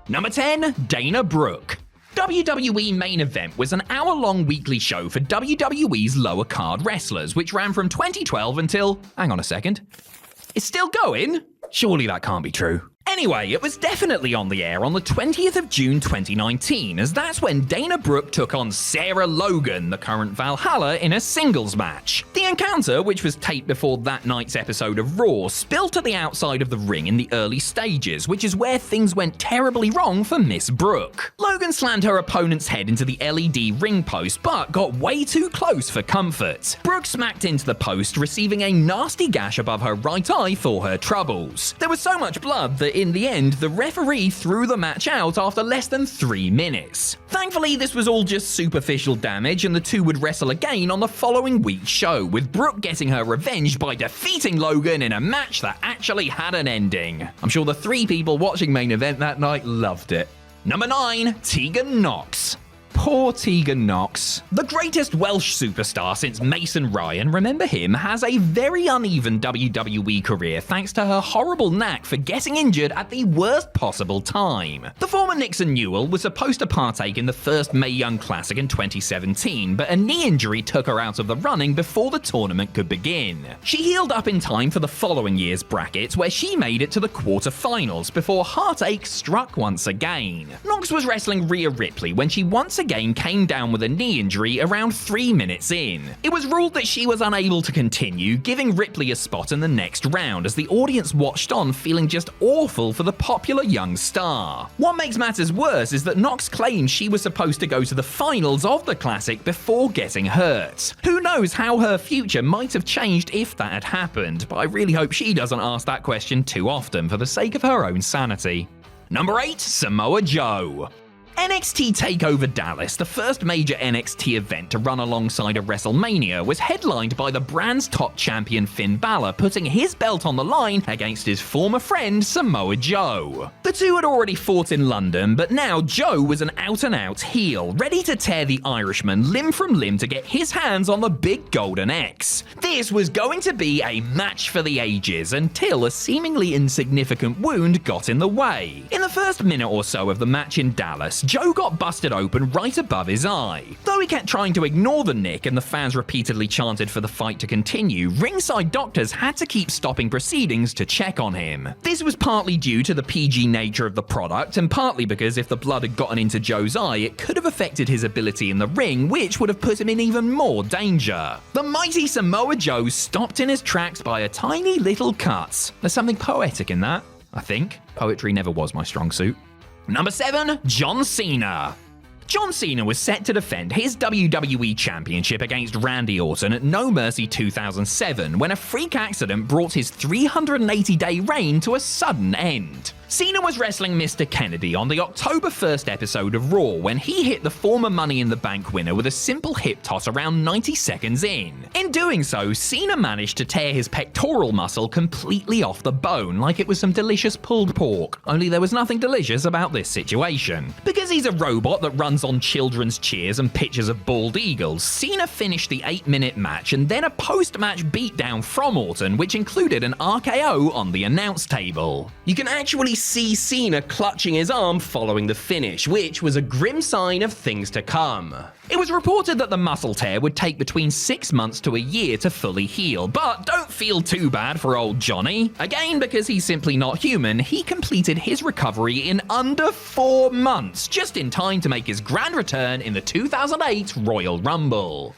Number 10, Dana Brooke. WWE Main Event was an hour-long weekly show for WWE's lower card wrestlers, which ran from 2012 until... hang on a second. It's still going? Surely that can't be true. Anyway, it was definitely on the air on the 20th of June 2019, as that's when Dana Brooke took on Sarah Logan, the current Valhalla, in a singles match. The encounter, which was taped before that night's episode of Raw, spilled to the outside of the ring in the early stages, which is where things went terribly wrong for Miss Brooke. Logan slammed her opponent's head into the LED ring post, but got way too close for comfort. Brooke smacked into the post, receiving a nasty gash above her right eye for her troubles. There was so much blood that in the end, the referee threw the match out after less than 3 minutes. Thankfully, this was all just superficial damage, and the two would wrestle again on the following week's show, with Brooke getting her revenge by defeating Logan in a match that actually had an ending. I'm sure the 3 people watching Main Event that night loved it. Number 9, Tegan Nox. Poor Tegan Nox. The greatest Welsh superstar since Mason Ryan, remember him, has a very uneven WWE career thanks to her horrible knack for getting injured at the worst possible time. The former Nixon Newell was supposed to partake in the first Mae Young Classic in 2017, but a knee injury took her out of the running before the tournament could begin. She healed up in time for the following year's brackets, where she made it to the quarterfinals before heartache struck once again. Nox was wrestling Rhea Ripley when she once again came down with a knee injury around 3 minutes in. It was ruled that she was unable to continue, giving Ripley a spot in the next round as the audience watched on, feeling just awful for the popular young star. What makes matters worse is that Nox claims she was supposed to go to the finals of the Classic before getting hurt. Who knows how her future might have changed if that had happened, but I really hope she doesn't ask that question too often for the sake of her own sanity. Number 8, Samoa Joe. NXT TakeOver Dallas, the first major NXT event to run alongside a WrestleMania, was headlined by the brand's top champion Finn Balor putting his belt on the line against his former friend Samoa Joe. The two had already fought in London, but now Joe was an out-and-out heel, ready to tear the Irishman limb from limb to get his hands on the big golden X. This was going to be a match for the ages until a seemingly insignificant wound got in the way. In the first minute or so of the match in Dallas, Joe got busted open right above his eye. Though he kept trying to ignore the nick and the fans repeatedly chanted for the fight to continue, ringside doctors had to keep stopping proceedings to check on him. This was partly due to the PG nature of the product, and partly because if the blood had gotten into Joe's eye, it could have affected his ability in the ring, which would have put him in even more danger. The mighty Samoa Joe stopped in his tracks by a tiny little cut. There's something poetic in that, I think. Poetry never was my strong suit. Number 7, John Cena. John Cena was set to defend his WWE Championship against Randy Orton at No Mercy 2007 when a freak accident brought his 380-day reign to a sudden end. Cena was wrestling Mr. Kennedy on the October 1st episode of Raw when he hit the former Money in the Bank winner with a simple hip toss around 90 seconds in. In doing so, Cena managed to tear his pectoral muscle completely off the bone like it was some delicious pulled pork, only there was nothing delicious about this situation. Because he's a robot that runs on children's cheers and pictures of bald eagles, Cena finished the 8-minute match and then a post-match beatdown from Orton, which included an RKO on the announce table. You can actually see Cena clutching his arm following the finish, which was a grim sign of things to come. It was reported that the muscle tear would take between 6 months to a year to fully heal, but don't feel too bad for old Johnny. Again, because he's simply not human, he completed his recovery in under 4 months, just in time to make his grand return in the 2008 Royal Rumble.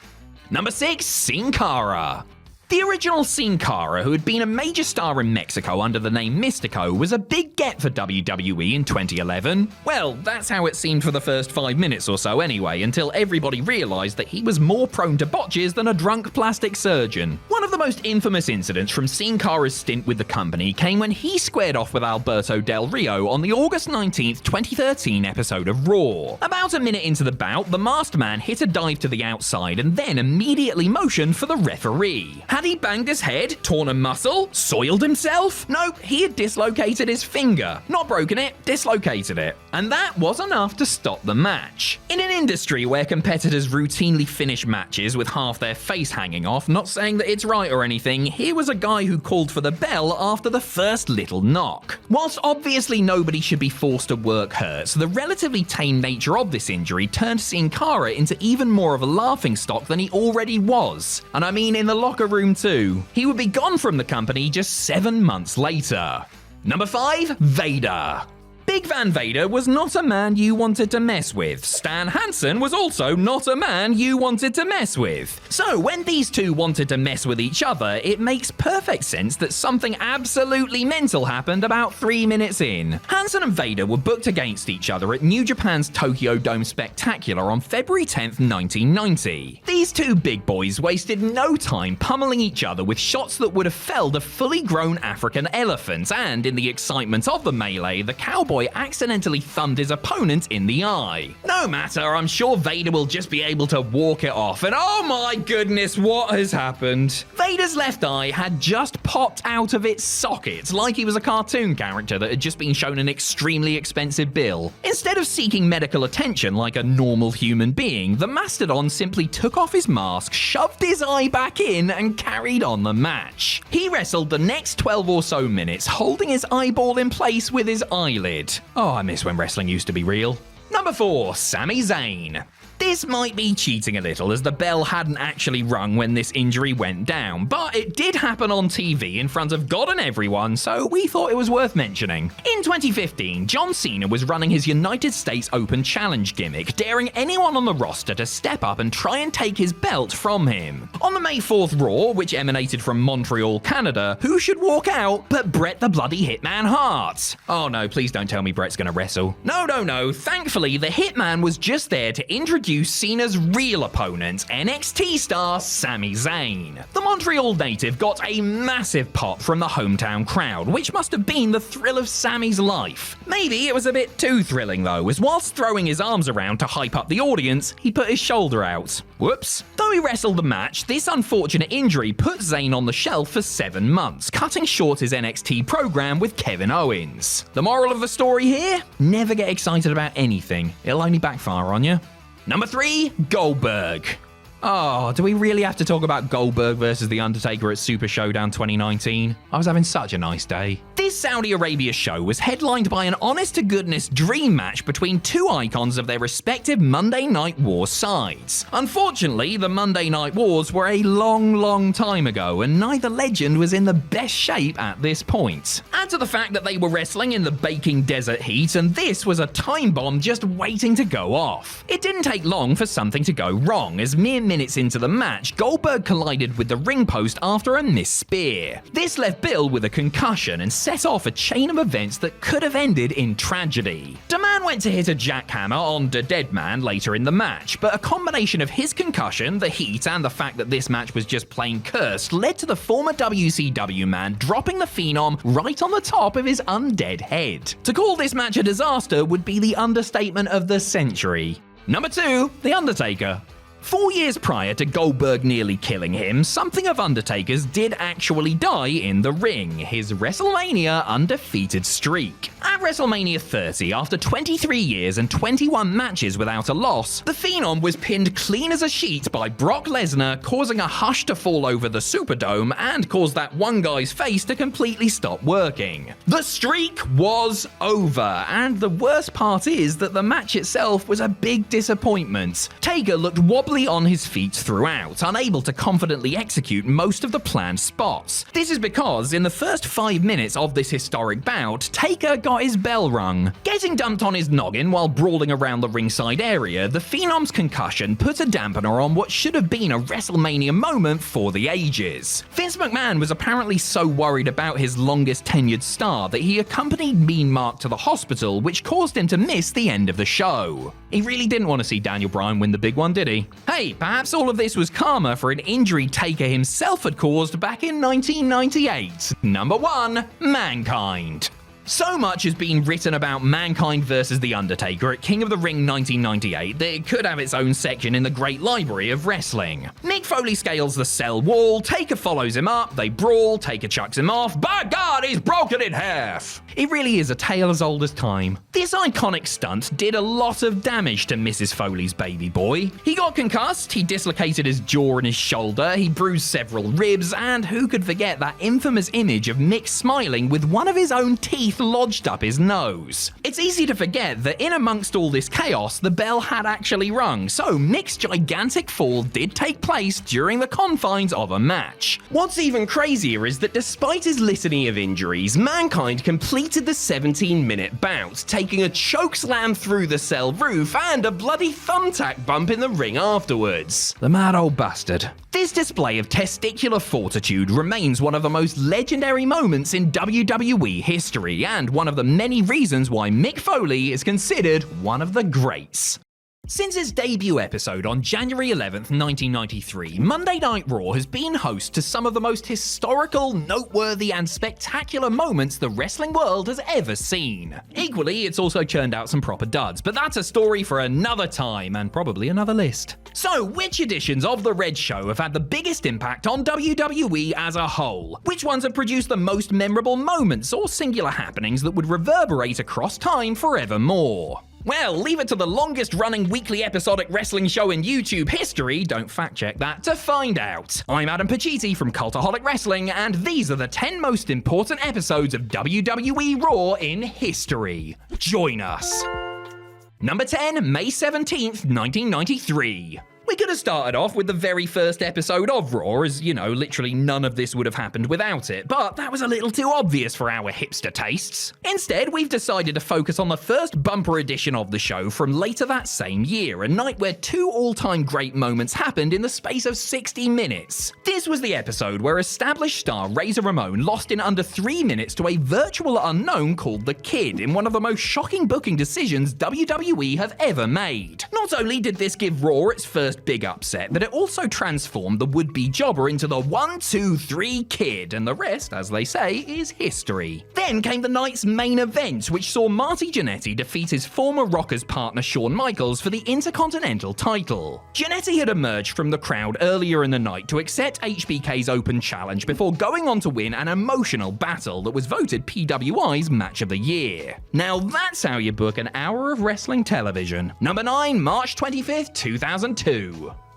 Number 6, Sin Cara. The original Sin Cara, who had been a major star in Mexico under the name Mystico, was a big get for WWE in 2011. Well, that's how it seemed for the first 5 minutes or so anyway, until everybody realised that he was more prone to botches than a drunk plastic surgeon. One of the most infamous incidents from Sin Cara's stint with the company came when he squared off with Alberto Del Rio on the August 19th, 2013 episode of Raw. About a minute into the bout, the masked man hit a dive to the outside and then immediately motioned for the referee. Had he banged his head, torn a muscle, soiled himself? Nope, he had dislocated his finger. Not broken it, dislocated it. And that was enough to stop the match. In an industry where competitors routinely finish matches with half their face hanging off, not saying that it's right or anything, here was a guy who called for the bell after the first little knock. Whilst obviously nobody should be forced to work hurts, the relatively tame nature of this injury turned Sin Cara into even more of a laughingstock than he already was. And I mean in the locker room too. He would be gone from the company just 7 months later. Number 5, Vader. Big Van Vader was not a man you wanted to mess with. Stan Hansen was also not a man you wanted to mess with. So when these two wanted to mess with each other, it makes perfect sense that something absolutely mental happened about 3 minutes in. Hansen and Vader were booked against each other at New Japan's Tokyo Dome Spectacular on February 10th, 1990. These two big boys wasted no time pummeling each other with shots that would have felled a fully grown African elephant, and in the excitement of the melee, the cowboy accidentally thumbed his opponent in the eye. No matter, I'm sure Vader will just be able to walk it off, and oh my goodness, what has happened? Vader's left eye had just popped out of its socket, like he was a cartoon character that had just been shown an extremely expensive bill. Instead of seeking medical attention like a normal human being, the Mastodon simply took off his mask, shoved his eye back in, and carried on the match. He wrestled the next 12 or so minutes, holding his eyeball in place with his eyelid. Oh, I miss when wrestling used to be real. Number 4, Sami Zayn. This might be cheating a little, as the bell hadn't actually rung when this injury went down, but it did happen on TV in front of God and everyone, so we thought it was worth mentioning. In 2015, John Cena was running his United States Open Challenge gimmick, daring anyone on the roster to step up and try and take his belt from him. On the May 4th Raw, which emanated from Montreal, Canada, who should walk out but Bret the bloody Hitman Hart? Oh no, please don't tell me Bret's gonna wrestle. No, thankfully the Hitman was just there to introduce Cena's real opponent, NXT star Sami Zayn. The Montreal native got a massive pop from the hometown crowd, which must have been the thrill of Sami's life. Maybe it was a bit too thrilling though, as whilst throwing his arms around to hype up the audience, he put his shoulder out. Whoops. Though he wrestled the match, this unfortunate injury put Zayn on the shelf for 7 months, cutting short his NXT program with Kevin Owens. The moral of the story here? Never get excited about anything. It'll only backfire on you. Number 3, Goldberg. Oh, do we really have to talk about Goldberg versus The Undertaker at Super Showdown 2019? I was having such a nice day. This Saudi Arabia show was headlined by an honest-to-goodness dream match between two icons of their respective Monday Night War sides. Unfortunately, the Monday Night Wars were a long time ago, and neither legend was in the best shape at this point. Add to the fact that they were wrestling in the baking desert heat, and this was a time bomb just waiting to go off. It didn't take long for something to go wrong, as mere minutes minutes into the match, Goldberg collided with the ring post after a missed spear. This left Bill with a concussion and set off a chain of events that could have ended in tragedy. The man went to hit a jackhammer on the dead man later in the match, but a combination of his concussion, the heat, and the fact that this match was just plain cursed led to the former WCW man dropping the Phenom right on the top of his undead head. To call this match a disaster would be the understatement of the century. Number 2, The Undertaker. 4 years prior to Goldberg nearly killing him, something of Undertaker's did actually die in the ring, his WrestleMania undefeated streak. At WrestleMania 30, after 23 years and 21 matches without a loss, the Phenom was pinned clean as a sheet by Brock Lesnar, causing a hush to fall over the Superdome and caused that one guy's face to completely stop working. The streak was over, and the worst part is that the match itself was a big disappointment. Taker looked wobbly on his feet throughout, unable to confidently execute most of the planned spots. This is because in the first 5 minutes of this historic bout, Taker got his bell rung. Getting dumped on his noggin while brawling around the ringside area, the Phenom's concussion put a dampener on what should have been a WrestleMania moment for the ages. Vince McMahon was apparently so worried about his longest tenured star that he accompanied Mean Mark to the hospital, which caused him to miss the end of the show. He really didn't want to see Daniel Bryan win the big one, did he? Hey, perhaps all of this was karma for an injury Taker himself had caused back in 1998. Number 1, Mankind. So much has been written about Mankind versus The Undertaker at King of the Ring 1998 that it could have its own section in the great library of wrestling. Mick Foley scales the cell wall, Taker follows him up, they brawl, Taker chucks him off, by God, he's broken in half! It really is a tale as old as time. This iconic stunt did a lot of damage to Mrs. Foley's baby boy. He got concussed, he dislocated his jaw and his shoulder, he bruised several ribs, and who could forget that infamous image of Mick smiling with one of his own teeth lodged up his nose. It's easy to forget that in amongst all this chaos, the bell had actually rung, so Mick's gigantic fall did take place during the confines of a match. What's even crazier is that despite his litany of injuries, Mankind completed the 17-minute bout, taking a chokeslam through the cell roof and a bloody thumbtack bump in the ring afterwards. The mad old bastard. This display of testicular fortitude remains one of the most legendary moments in WWE history, and one of the many reasons why Mick Foley is considered one of the greats. Since its debut episode on January 11th, 1993, Monday Night Raw has been host to some of the most historical, noteworthy, and spectacular moments the wrestling world has ever seen. Equally, it's also churned out some proper duds, but that's a story for another time, and probably another list. So, which editions of The Red Show have had the biggest impact on WWE as a whole? Which ones have produced the most memorable moments or singular happenings that would reverberate across time forevermore? Well, leave it to the longest running weekly episodic wrestling show in YouTube history, don't fact check that, to find out. I'm Adam Pacitti from Cultaholic Wrestling, and these are the 10 most important episodes of WWE Raw in history. Join us. Number 10, May 17th, 1993. We could have started off with the very first episode of Raw, as, you know, literally none of this would have happened without it, but that was a little too obvious for our hipster tastes. Instead, we've decided to focus on the first bumper edition of the show from later that same year, a night where 2 all-time great moments happened in the space of 60 minutes. This was the episode where established star Razor Ramon lost in under 3 minutes to a virtual unknown called The Kid in one of the most shocking booking decisions WWE have ever made. Not only did this give Raw its first big upset, but it also transformed the would-be jobber into the 1, 2, 3 Kid, and the rest, as they say, is history. Then came the night's main event, which saw Marty Jannetty defeat his former Rockers partner Shawn Michaels for the Intercontinental title. Jannetty had emerged from the crowd earlier in the night to accept HBK's open challenge before going on to win an emotional battle that was voted PWI's Match of the Year. Now that's how you book an hour of wrestling television. Number 9, March 25th, 2002.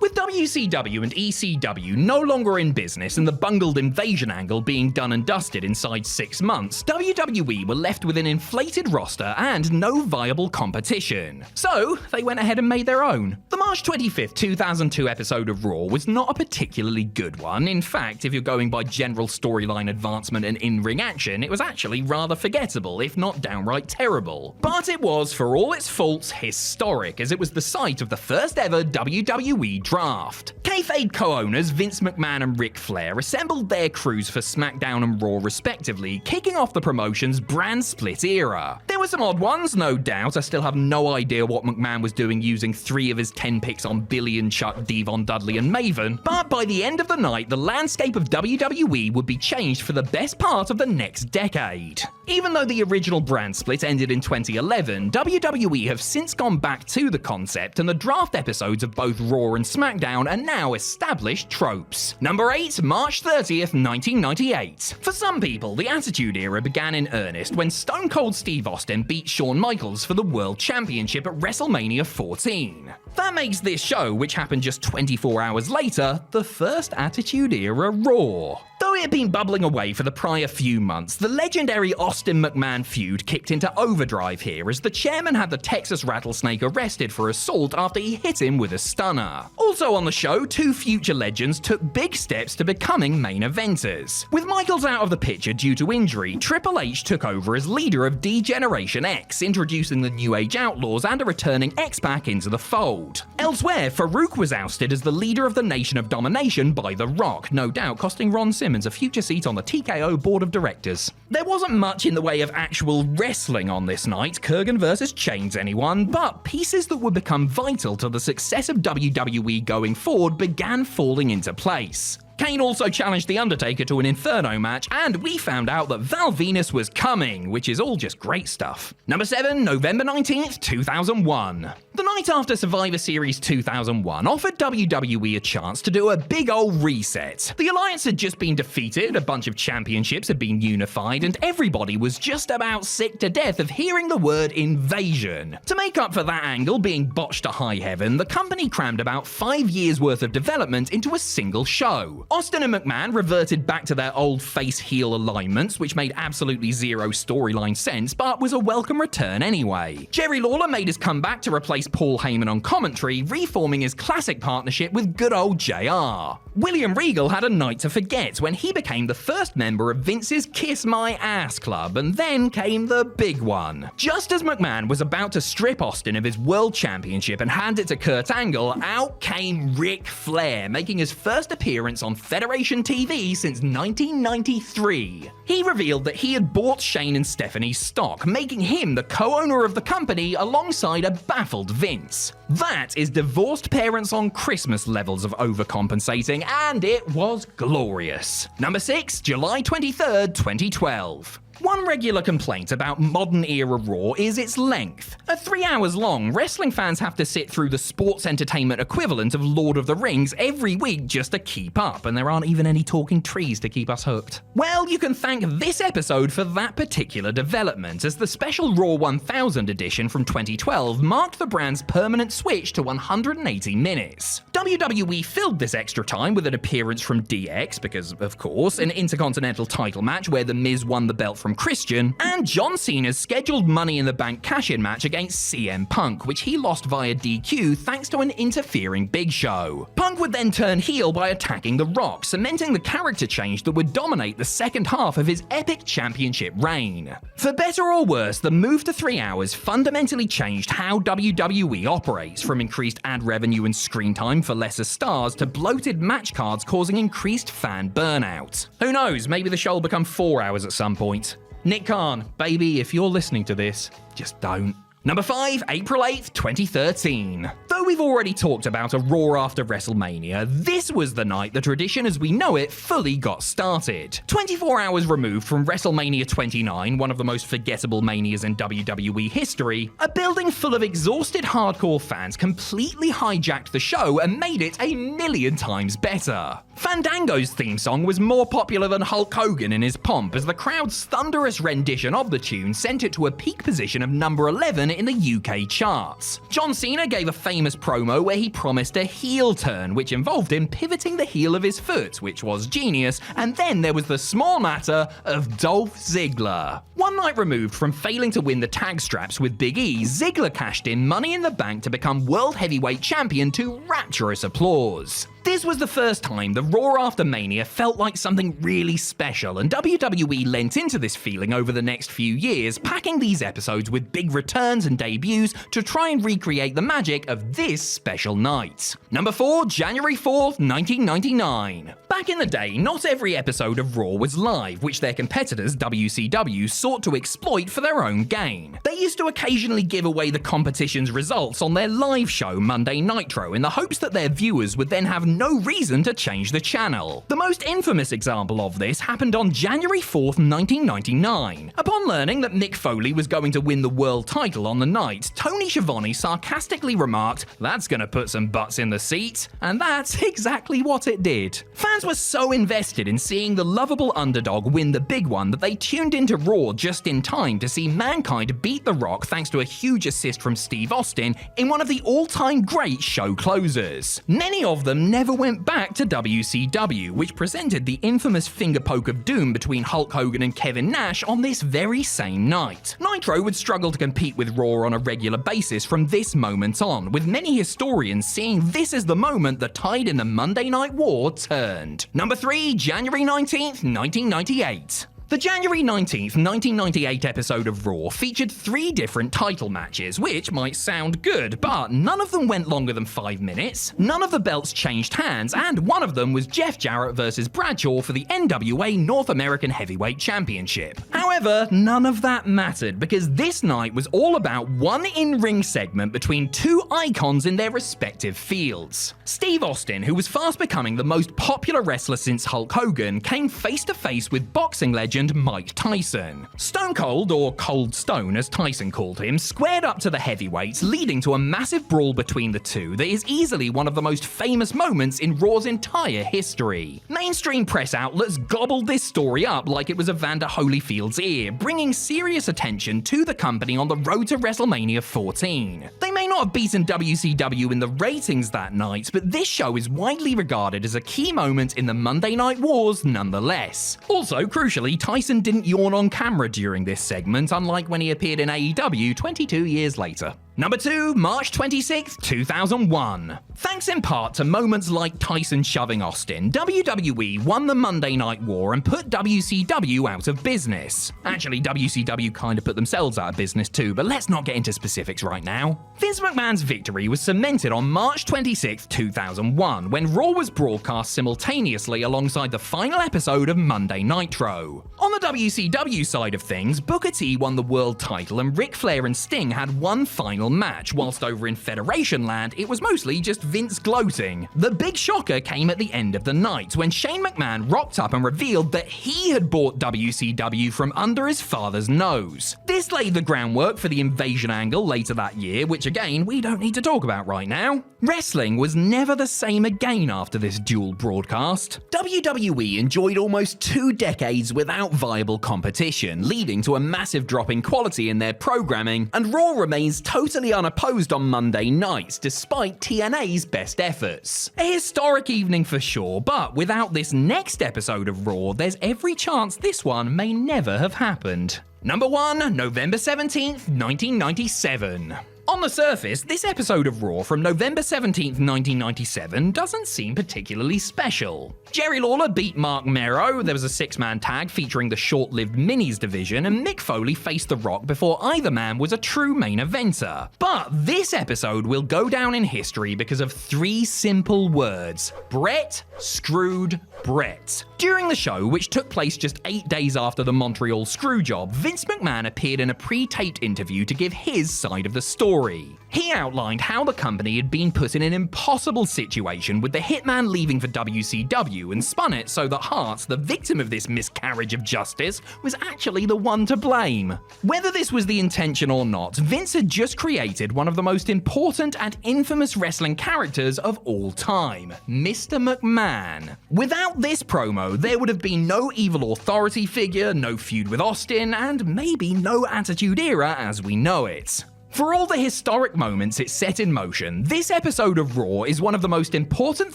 With WCW and ECW no longer in business and the bungled invasion angle being done and dusted inside 6 months, WWE were left with an inflated roster and no viable competition. So, they went ahead and made their own. The March 25th, 2002 episode of Raw was not a particularly good one. In fact, if you're going by general storyline advancement and in-ring action, it was actually rather forgettable, if not downright terrible. But it was, for all its faults, historic, as it was the site of the first ever WWE draft. Kayfabe co-owners Vince McMahon and Ric Flair assembled their crews for SmackDown and Raw respectively, kicking off the promotion's brand split era. There were some odd ones, no doubt. I still have no idea what McMahon was doing using 3 of his 10 picks on Billy and Chuck, Devon Dudley and Maven, but by the end of the night, the landscape of WWE would be changed for the best part of the next decade. Even though the original brand split ended in 2011, WWE have since gone back to the concept, and the draft episodes of both Raw and SmackDown are now established tropes. Number 8, March 30th, 1998. For some people, the Attitude Era began in earnest when Stone Cold Steve Austin beat Shawn Michaels for the World Championship at WrestleMania 14. That makes this show, which happened just 24 hours later, the first Attitude Era Raw. Though it had been bubbling away for the prior few months, the legendary Austin-McMahon feud kicked into overdrive here as the chairman had the Texas Rattlesnake arrested for assault after he hit him with a stunner. Also on the show, 2 future legends took big steps to becoming main eventers. With Michaels out of the picture due to injury, Triple H took over as leader of D-Generation X, introducing the New Age Outlaws and a returning X-Pac into the fold. Elsewhere, Farouk was ousted as the leader of the Nation of Domination by The Rock, no doubt costing Ron Simmons a future seat on the TKO board of directors. There wasn't much in the way of actual wrestling on this night, Kurgan vs. Chains anyone, but pieces that would become vital to the success of WWE going forward began falling into place. Kane also challenged The Undertaker to an Inferno match, and we found out that Val Venus was coming, which is all just great stuff. Number 7, November 19th, 2001. The night after Survivor Series 2001 offered WWE a chance to do a big old reset. The Alliance had just been defeated, a bunch of championships had been unified, and everybody was just about sick to death of hearing the word invasion. To make up for that angle being botched to high heaven, the company crammed about 5 years worth of development into a single show. Austin and McMahon reverted back to their old face-heel alignments, which made absolutely zero storyline sense, but was a welcome return anyway. Jerry Lawler made his comeback to replace Paul Heyman on commentary, reforming his classic partnership with good old JR. William Regal had a night to forget when he became the first member of Vince's Kiss My Ass Club, and then came the big one. Just as McMahon was about to strip Austin of his World Championship and hand it to Kurt Angle, out came Ric Flair, making his first appearance on Federation TV since 1993. He revealed that he had bought Shane and Stephanie's stock, making him the co-owner of the company alongside a baffled Vince. That is divorced parents on Christmas levels of overcompensating, and it was glorious. Number 6, July 23rd, 2012. One regular complaint about modern-era Raw is its length. At 3 hours long, wrestling fans have to sit through the sports entertainment equivalent of Lord of the Rings every week just to keep up, and there aren't even any talking trees to keep us hooked. Well, you can thank this episode for that particular development, as the special Raw 1000 edition from 2012 marked the brand's permanent switch to 180 minutes. WWE filled this extra time with an appearance from DX, because, of course, an Intercontinental title match where The Miz won the belt from Christian, and John Cena's scheduled Money in the Bank cash-in match against CM Punk, which he lost via DQ thanks to an interfering Big Show. Punk would then turn heel by attacking The Rock, cementing the character change that would dominate the second half of his epic championship reign. For better or worse, the move to 3 hours fundamentally changed how WWE operates, from increased ad revenue and screen time for lesser stars to bloated match cards causing increased fan burnout. Who knows, maybe the show will become 4 hours at some point. Nick Khan, baby, if you're listening to this, just don't. Number 5, April 8th, 2013. Though we've already talked about a Raw after WrestleMania, this was the night the tradition as we know it fully got started. 24 hours removed from WrestleMania 29, one of the most forgettable manias in WWE history, a building full of exhausted hardcore fans completely hijacked the show and made it a million times better. Fandango's theme song was more popular than Hulk Hogan in his pomp, as the crowd's thunderous rendition of the tune sent it to a peak position of number 11 in the UK charts. John Cena gave a famous promo where he promised a heel turn, which involved him pivoting the heel of his foot, which was genius, and then there was the small matter of Dolph Ziggler. One night removed from failing to win the tag straps with Big E, Ziggler cashed in Money in the Bank to become World Heavyweight Champion to rapturous applause. This was the first time the Raw after Mania felt like something really special, and WWE lent into this feeling over the next few years, packing these episodes with big returns and debuts to try and recreate the magic of this special night. Number 4, January 4th, 1999. Back in the day, not every episode of Raw was live, which their competitors WCW sought to exploit for their own gain. They used to occasionally give away the competition's results on their live show Monday Nitro in the hopes that their viewers would then have no reason to change the channel. The most infamous example of this happened on January 4th, 1999. Upon learning that Mick Foley was going to win the world title on the night, Tony Schiavone sarcastically remarked, "That's gonna put some butts in the seat," and that's exactly what it did. Fans were so invested in seeing the lovable underdog win the big one that they tuned into Raw just in time to see Mankind beat The Rock thanks to a huge assist from Steve Austin in one of the all-time great show closers. Many of them never went back to WCW, which presented the infamous finger poke of doom between Hulk Hogan and Kevin Nash on this very same night. Nitro would struggle to compete with Raw on a regular basis from this moment on, with many historians seeing this as the moment the tide in the Monday Night War turned. Number 3, January 19th, 1998. The January 19th, 1998 episode of Raw featured 3 different title matches, which might sound good, but none of them went longer than 5 minutes, none of the belts changed hands, and one of them was Jeff Jarrett versus Bradshaw for the NWA North American Heavyweight Championship. However, none of that mattered, because this night was all about one in-ring segment between 2 icons in their respective fields. Steve Austin, who was fast becoming the most popular wrestler since Hulk Hogan, came face to face with boxing legend Mike Tyson. Stone Cold, or Cold Stone as Tyson called him, squared up to the heavyweights, leading to a massive brawl between the two that is easily one of the most famous moments in Raw's entire history. Mainstream press outlets gobbled this story up like it was Evander Holyfield's ear, bringing serious attention to the company on the road to WrestleMania 14. They may not have beaten WCW in the ratings that night, but this show is widely regarded as a key moment in the Monday Night Wars nonetheless. Also, crucially, Tyson didn't yawn on camera during this segment, unlike when he appeared in AEW 22 years later. Number 2, March 26, 2001. Thanks in part to moments like Tyson shoving Austin, WWE won the Monday Night War and put WCW out of business. Actually, WCW kind of put themselves out of business too, but let's not get into specifics right now. Vince McMahon's victory was cemented on March 26, 2001, when Raw was broadcast simultaneously alongside the final episode of Monday Nitro. On the WCW side of things, Booker T won the world title and Ric Flair and Sting had one final match, whilst over in Federation Land it was mostly just Vince gloating. The big shocker came at the end of the night when Shane McMahon rocked up and revealed that he had bought WCW from under his father's nose. This laid the groundwork for the invasion angle later that year, which again we don't need to talk about right now. Wrestling was never the same again after this dual broadcast. WWE enjoyed almost 2 decades without viable competition, leading to a massive drop in quality in their programming, and Raw remains totally unopposed on Monday nights despite TNA's best efforts. A historic evening for sure, but without this next episode of Raw, there's every chance this one may never have happened. Number 1, November 17th, 1997. On the surface, this episode of Raw from November 17th, 1997 doesn't seem particularly special. Jerry Lawler beat Mark Mero, there was a 6-man tag featuring the short-lived Minis division, and Mick Foley faced The Rock before either man was a true main eventer. But this episode will go down in history because of 3 simple words: Brett screwed Brett. During the show, which took place just 8 days after the Montreal Screwjob, Vince McMahon appeared in a pre-taped interview to give his side of the story. He outlined how the company had been put in an impossible situation with the Hitman leaving for WCW and spun it so that Hart, the victim of this miscarriage of justice, was actually the one to blame. Whether this was the intention or not, Vince had just created one of the most important and infamous wrestling characters of all time, Mr. McMahon. Without this promo, there would have been no evil authority figure, no feud with Austin, and maybe no Attitude Era as we know it. For all the historic moments it set in motion, this episode of Raw is one of the most important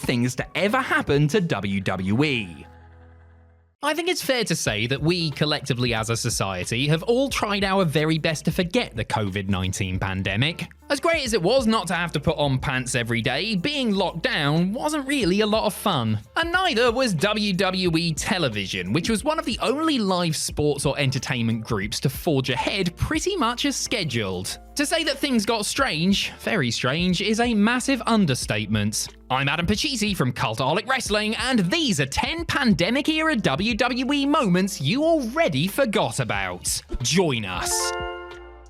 things to ever happen to WWE. I think it's fair to say that we, collectively as a society, have all tried our very best to forget the COVID-19 pandemic. As great as it was not to have to put on pants every day, being locked down wasn't really a lot of fun. And neither was WWE Television, which was one of the only live sports or entertainment groups to forge ahead pretty much as scheduled. To say that things got strange, very strange, is a massive understatement. I'm Adam Pachisi from Cultaholic Wrestling, and these are 10 pandemic-era WWE moments you already forgot about. Join us.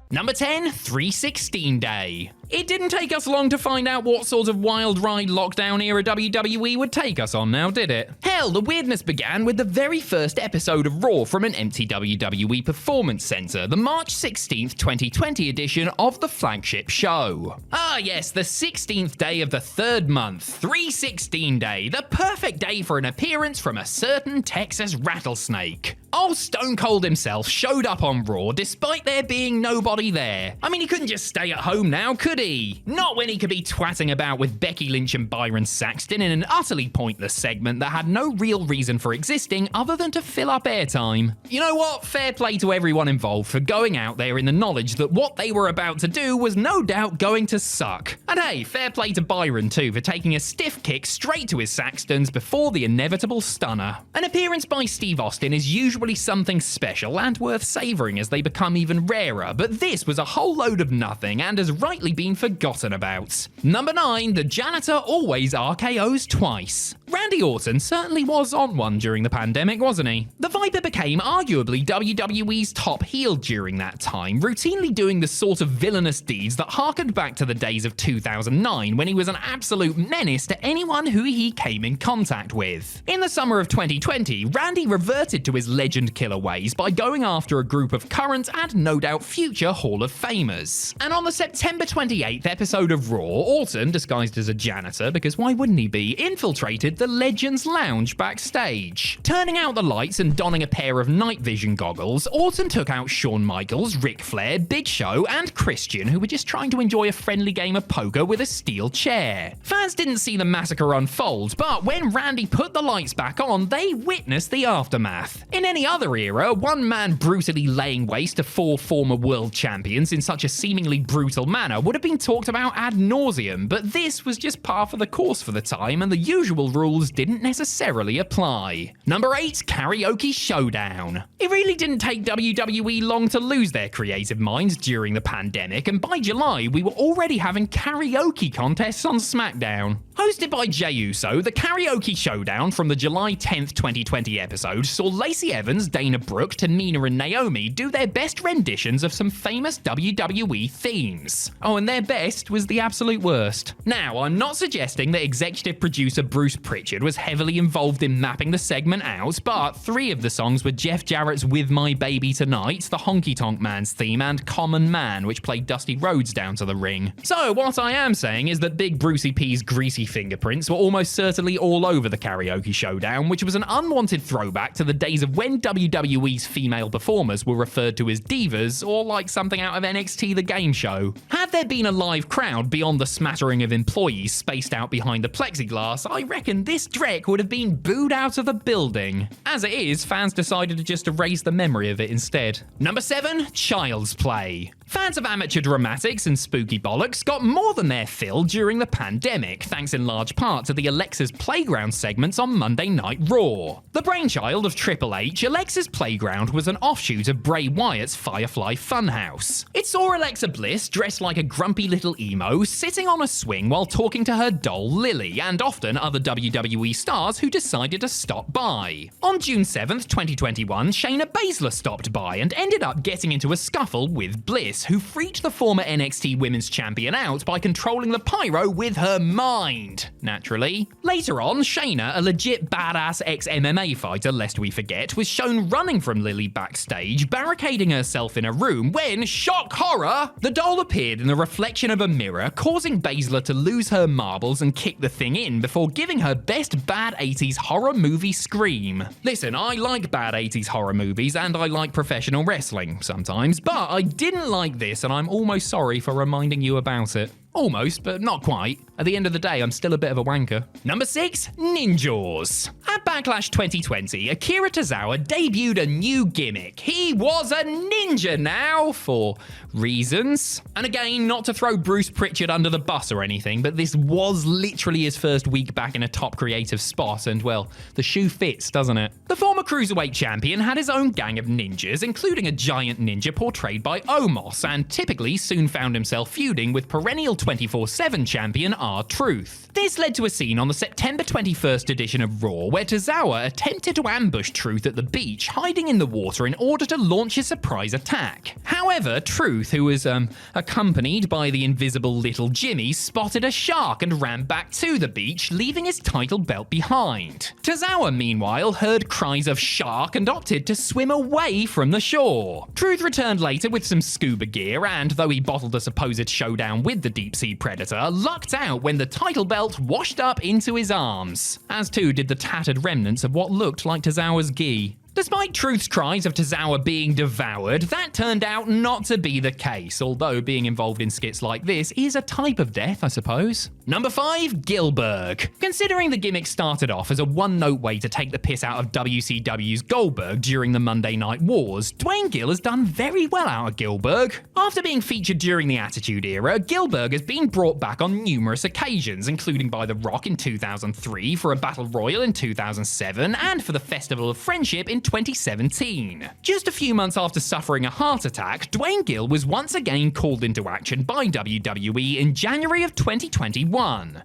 Number 10, 316 Day. It didn't take us long to find out what sort of wild ride lockdown era WWE would take us on now, did it? Hell, the weirdness began with the very first episode of Raw from an empty WWE Performance Center, the March 16th, 2020 edition of the flagship show. Ah yes, the 16th day of the third month, 316 Day, the perfect day for an appearance from a certain Texas rattlesnake. Old Stone Cold himself showed up on Raw despite there being nobody there. I mean, he couldn't just stay at home now, could he? Not when he could be twatting about with Becky Lynch and Byron Saxton in an utterly pointless segment that had no real reason for existing other than to fill up airtime. You know what? Fair play to everyone involved for going out there in the knowledge that what they were about to do was no doubt going to suck. And hey, fair play to Byron too for taking a stiff kick straight to his Saxtons before the inevitable stunner. An appearance by Steve Austin is usually something special and worth savouring as they become even rarer, but this was a whole load of nothing and has rightly been forgotten about. Number 9, the janitor always RKOs twice. Randy Orton certainly was on one during the pandemic, wasn't he? The Viper became arguably WWE's top heel during that time, routinely doing the sort of villainous deeds that harkened back to the days of 2009 when he was an absolute menace to anyone who he came in contact with. In the summer of 2020, Randy reverted to his legend killer ways by going after a group of current and no doubt future Hall of Famers. And on the September 28th episode of Raw, Orton, disguised as a janitor, because why wouldn't he be, infiltrated the Legends Lounge backstage. Turning out the lights and donning a pair of night vision goggles, Orton took out Shawn Michaels, Ric Flair, Big Show, and Christian, who were just trying to enjoy a friendly game of poker with a steel chair. Fans didn't see the massacre unfold, but when Randy put the lights back on, they witnessed the aftermath. In any other era, one man brutally laying waste to 4 former world champions in such a seemingly brutal manner would have been talked about ad nauseum, but this was just par for the course for the time, and the usual rules didn't necessarily apply. Number 8, Karaoke Showdown. It really didn't take WWE long to lose their creative minds during the pandemic, and by July we were already having karaoke contests on SmackDown. Hosted by Jey Uso, the Karaoke Showdown from the July 10th, 2020 episode saw Lacey Evans, Dana Brooke, Tamina, and Naomi do their best renditions of some famous WWE themes. Oh, and their best was the absolute worst. Now, I'm not suggesting that executive producer Bruce Pritchard was heavily involved in mapping the segment out, but 3 of the songs were Jeff Jarrett's With My Baby Tonight, the Honky Tonk Man's theme, and Common Man, which played Dusty Rhodes down to the ring. So what I am saying is that Big Brucey P's greasy fingerprints were almost certainly all over the Karaoke Showdown, which was an unwanted throwback to the days of when WWE's female performers were referred to as divas, or like something out of NXT The Game Show. Had there been a live crowd beyond the smattering of employees spaced out behind the plexiglass, I reckon this dreck would have been booed out of the building. As it is, fans decided to just erase the memory of it instead. Number 7, Child's Play. Fans of amateur dramatics and spooky bollocks got more than their fill during the pandemic, thanks in large part to the Alexa's Playground segments on Monday Night Raw. The brainchild of Triple H, Alexa's Playground was an offshoot of Bray Wyatt's Firefly Funhouse. It saw Alexa Bliss, dressed like a grumpy little emo, sitting on a swing while talking to her doll Lily, and often other WWE stars who decided to stop by. On June 7th, 2021, Shayna Baszler stopped by and ended up getting into a scuffle with Bliss, who freaked the former NXT Women's Champion out by controlling the pyro with her mind, naturally. Later on, Shayna, a legit badass ex-MMA fighter lest we forget, was shown running from Lily backstage, barricading herself in a room when, shock horror, the doll appeared in the reflection of a mirror, causing Baszler to lose her marbles and kick the thing in before giving her best bad 80s horror movie scream. Listen, I like bad 80s horror movies and I like professional wrestling sometimes, but I didn't like this and I'm almost sorry for reminding you about it. Almost, but not quite. At the end of the day, I'm still a bit of a wanker. Number 6, Ninjas. At Backlash 2020, Akira Tozawa debuted a new gimmick. He was a ninja now, for reasons. And again, not to throw Bruce Pritchard under the bus or anything, but this was literally his first week back in a top creative spot, and well, the shoe fits, doesn't it? The former Cruiserweight champion had his own gang of ninjas, including a giant ninja portrayed by Omos, and typically soon found himself feuding with perennial 24/7 champion R-Truth. This led to a scene on the September 21st edition of Raw where Tozawa attempted to ambush Truth at the beach, hiding in the water in order to launch his surprise attack. However, Truth, who was accompanied by the invisible little Jimmy, spotted a shark and ran back to the beach, leaving his title belt behind. Tozawa, meanwhile, heard cries of shark and opted to swim away from the shore. Truth returned later with some scuba gear and, though he bottled a supposed showdown with the deep-sea predator, lucked out when the title belt washed up into his arms, as too did the tattered remnants of what looked like Tozawa's gi. Despite Truth's cries of Tozawa being devoured, that turned out not to be the case, although being involved in skits like this is a type of death, I suppose. Number 5, Gillberg. Considering the gimmick started off as a one-note way to take the piss out of WCW's Goldberg during the Monday Night Wars, Dwayne Gill has done very well out of Gillberg. After being featured during the Attitude Era, Gillberg has been brought back on numerous occasions, including by The Rock in 2003, for a Battle Royal in 2007, and for the Festival of Friendship in 2017. Just a few months after suffering a heart attack, Dwayne Gill was once again called into action by WWE in January of 2021.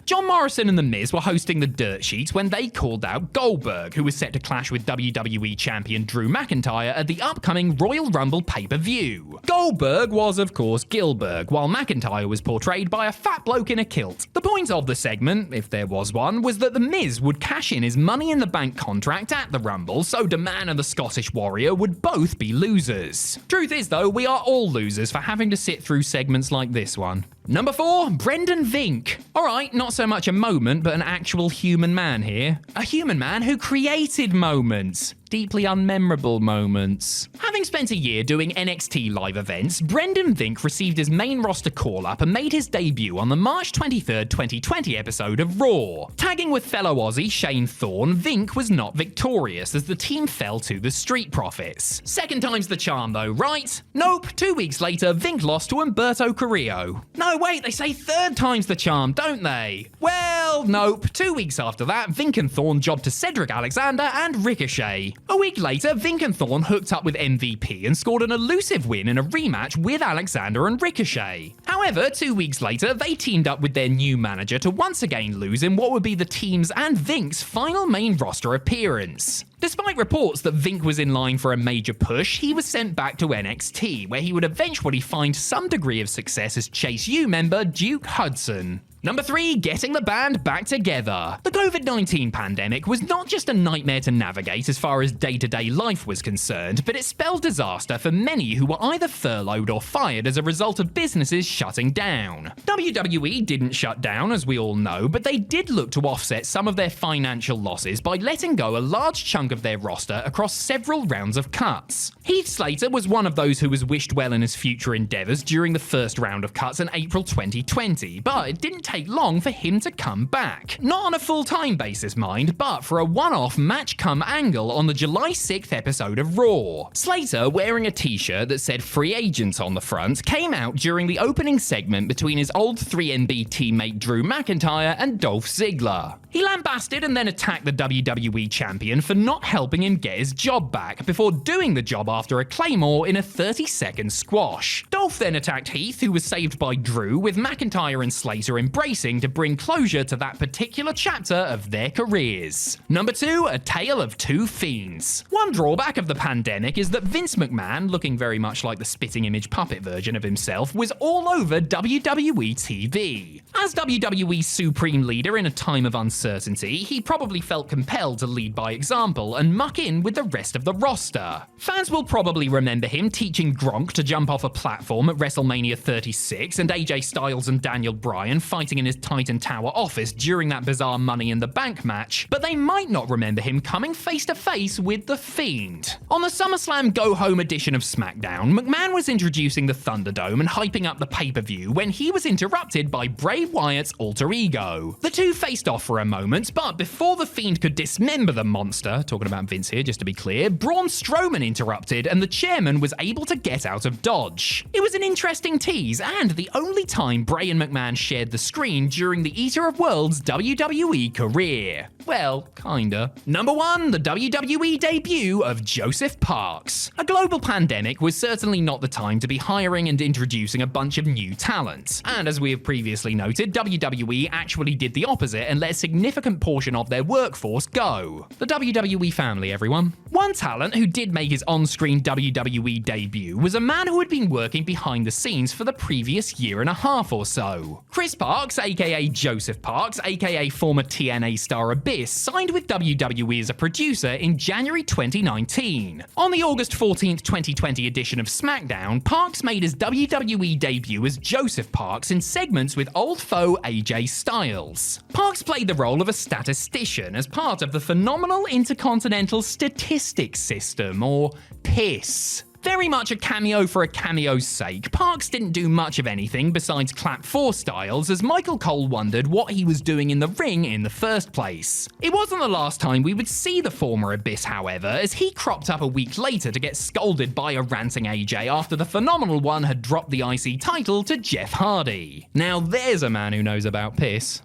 John Morrison and The Miz were hosting the Dirt Sheet when they called out Goldberg, who was set to clash with WWE champion Drew McIntyre at the upcoming Royal Rumble pay-per-view. Goldberg was, of course, Gillberg, while McIntyre was portrayed by a fat bloke in a kilt. The point of the segment, if there was one, was that The Miz would cash in his Money in the Bank contract at the Rumble, so the Man and the Scottish Warrior would both be losers. Truth is, though, we are all losers for having to sit through segments like this one. Number 4, Brendan Vink. Alright, not so much a moment, but an actual human man here. A human man who created moments. Deeply unmemorable moments. Having spent a year doing NXT live events, Brendan Vink received his main roster call-up and made his debut on the March 23rd, 2020 episode of Raw. Tagging with fellow Aussie Shane Thorne, Vink was not victorious as the team fell to the Street Profits. Second time's the charm though, right? Nope, 2 weeks later, Vink lost to Humberto Carrillo. No, wait, they say third time's the charm, don't they? Well, nope, 2 weeks after that, Vink and Thorne jobbed to Cedric Alexander and Ricochet. A week later, Vink and Thorne hooked up with MVP and scored an elusive win in a rematch with Alexander and Ricochet. However, 2 weeks later, they teamed up with their new manager to once again lose in what would be the team's and Vink's final main roster appearance. Despite reports that Vink was in line for a major push, he was sent back to NXT, where he would eventually find some degree of success as Chase U member Duke Hudson. Number 3, getting the band back together. The COVID-19 pandemic was not just a nightmare to navigate as far as day-to-day life was concerned, but it spelled disaster for many who were either furloughed or fired as a result of businesses shutting down. WWE didn't shut down, as we all know, but they did look to offset some of their financial losses by letting go a large chunk of their roster across several rounds of cuts. Heath Slater was one of those who was wished well in his future endeavours during the first round of cuts in April 2020, but it didn't take long for him to come back. Not on a full-time basis, mind, but for a one-off match-come angle on the July 6th episode of Raw. Slater, wearing a t-shirt that said Free Agent on the front, came out during the opening segment between his old 3MB teammate Drew McIntyre and Dolph Ziggler. He lambasted and then attacked the WWE champion for not helping him get his job back, before doing the job after a Claymore in a 30-second squash. Dolph then attacked Heath, who was saved by Drew, with McIntyre and Slater embracing to bring closure to that particular chapter of their careers. Number 2, a tale of two fiends. One drawback of the pandemic is that Vince McMahon, looking very much like the spitting image puppet version of himself, was all over WWE TV. As WWE's supreme leader in a time of uncertainty, he probably felt compelled to lead by example and muck in with the rest of the roster. Fans will probably remember him teaching Gronk to jump off a platform at WrestleMania 36 and AJ Styles and Daniel Bryan fighting fighting in his Titan Tower office during that bizarre Money in the Bank match, but they might not remember him coming face to face with The Fiend. On the SummerSlam Go Home edition of SmackDown, McMahon was introducing the Thunderdome and hyping up the pay-per-view when he was interrupted by Bray Wyatt's alter ego. The two faced off for a moment, but before The Fiend could dismember the monster, talking about Vince here just to be clear, Braun Strowman interrupted and the chairman was able to get out of dodge. It was an interesting tease and the only time Bray and McMahon shared the screen during the Eater of Worlds WWE career. Well, kinda. Number 1, the WWE debut of Joseph Parks. A global pandemic was certainly not the time to be hiring and introducing a bunch of new talent. And as we have previously noted, WWE actually did the opposite and let a significant portion of their workforce go. The WWE family, everyone. One talent who did make his on-screen WWE debut was a man who had been working behind the scenes for the previous year and a half or so. Chris Parks, aka Joseph Parks, aka former TNA star Abyss, signed with WWE as a producer in January 2019. On the August 14th, 2020 edition of SmackDown, Parks made his WWE debut as Joseph Parks in segments with old foe AJ Styles. Parks played the role of a statistician as part of the Phenomenal Intercontinental Statistics System, or PISS. Very much a cameo for a cameo's sake, Parks didn't do much of anything besides clap for Styles as Michael Cole wondered what he was doing in the ring in the first place. It wasn't the last time we would see the former Abyss, however, as he cropped up a week later to get scolded by a ranting AJ after the Phenomenal One had dropped the IC title to Jeff Hardy. Now there's a man who knows about piss.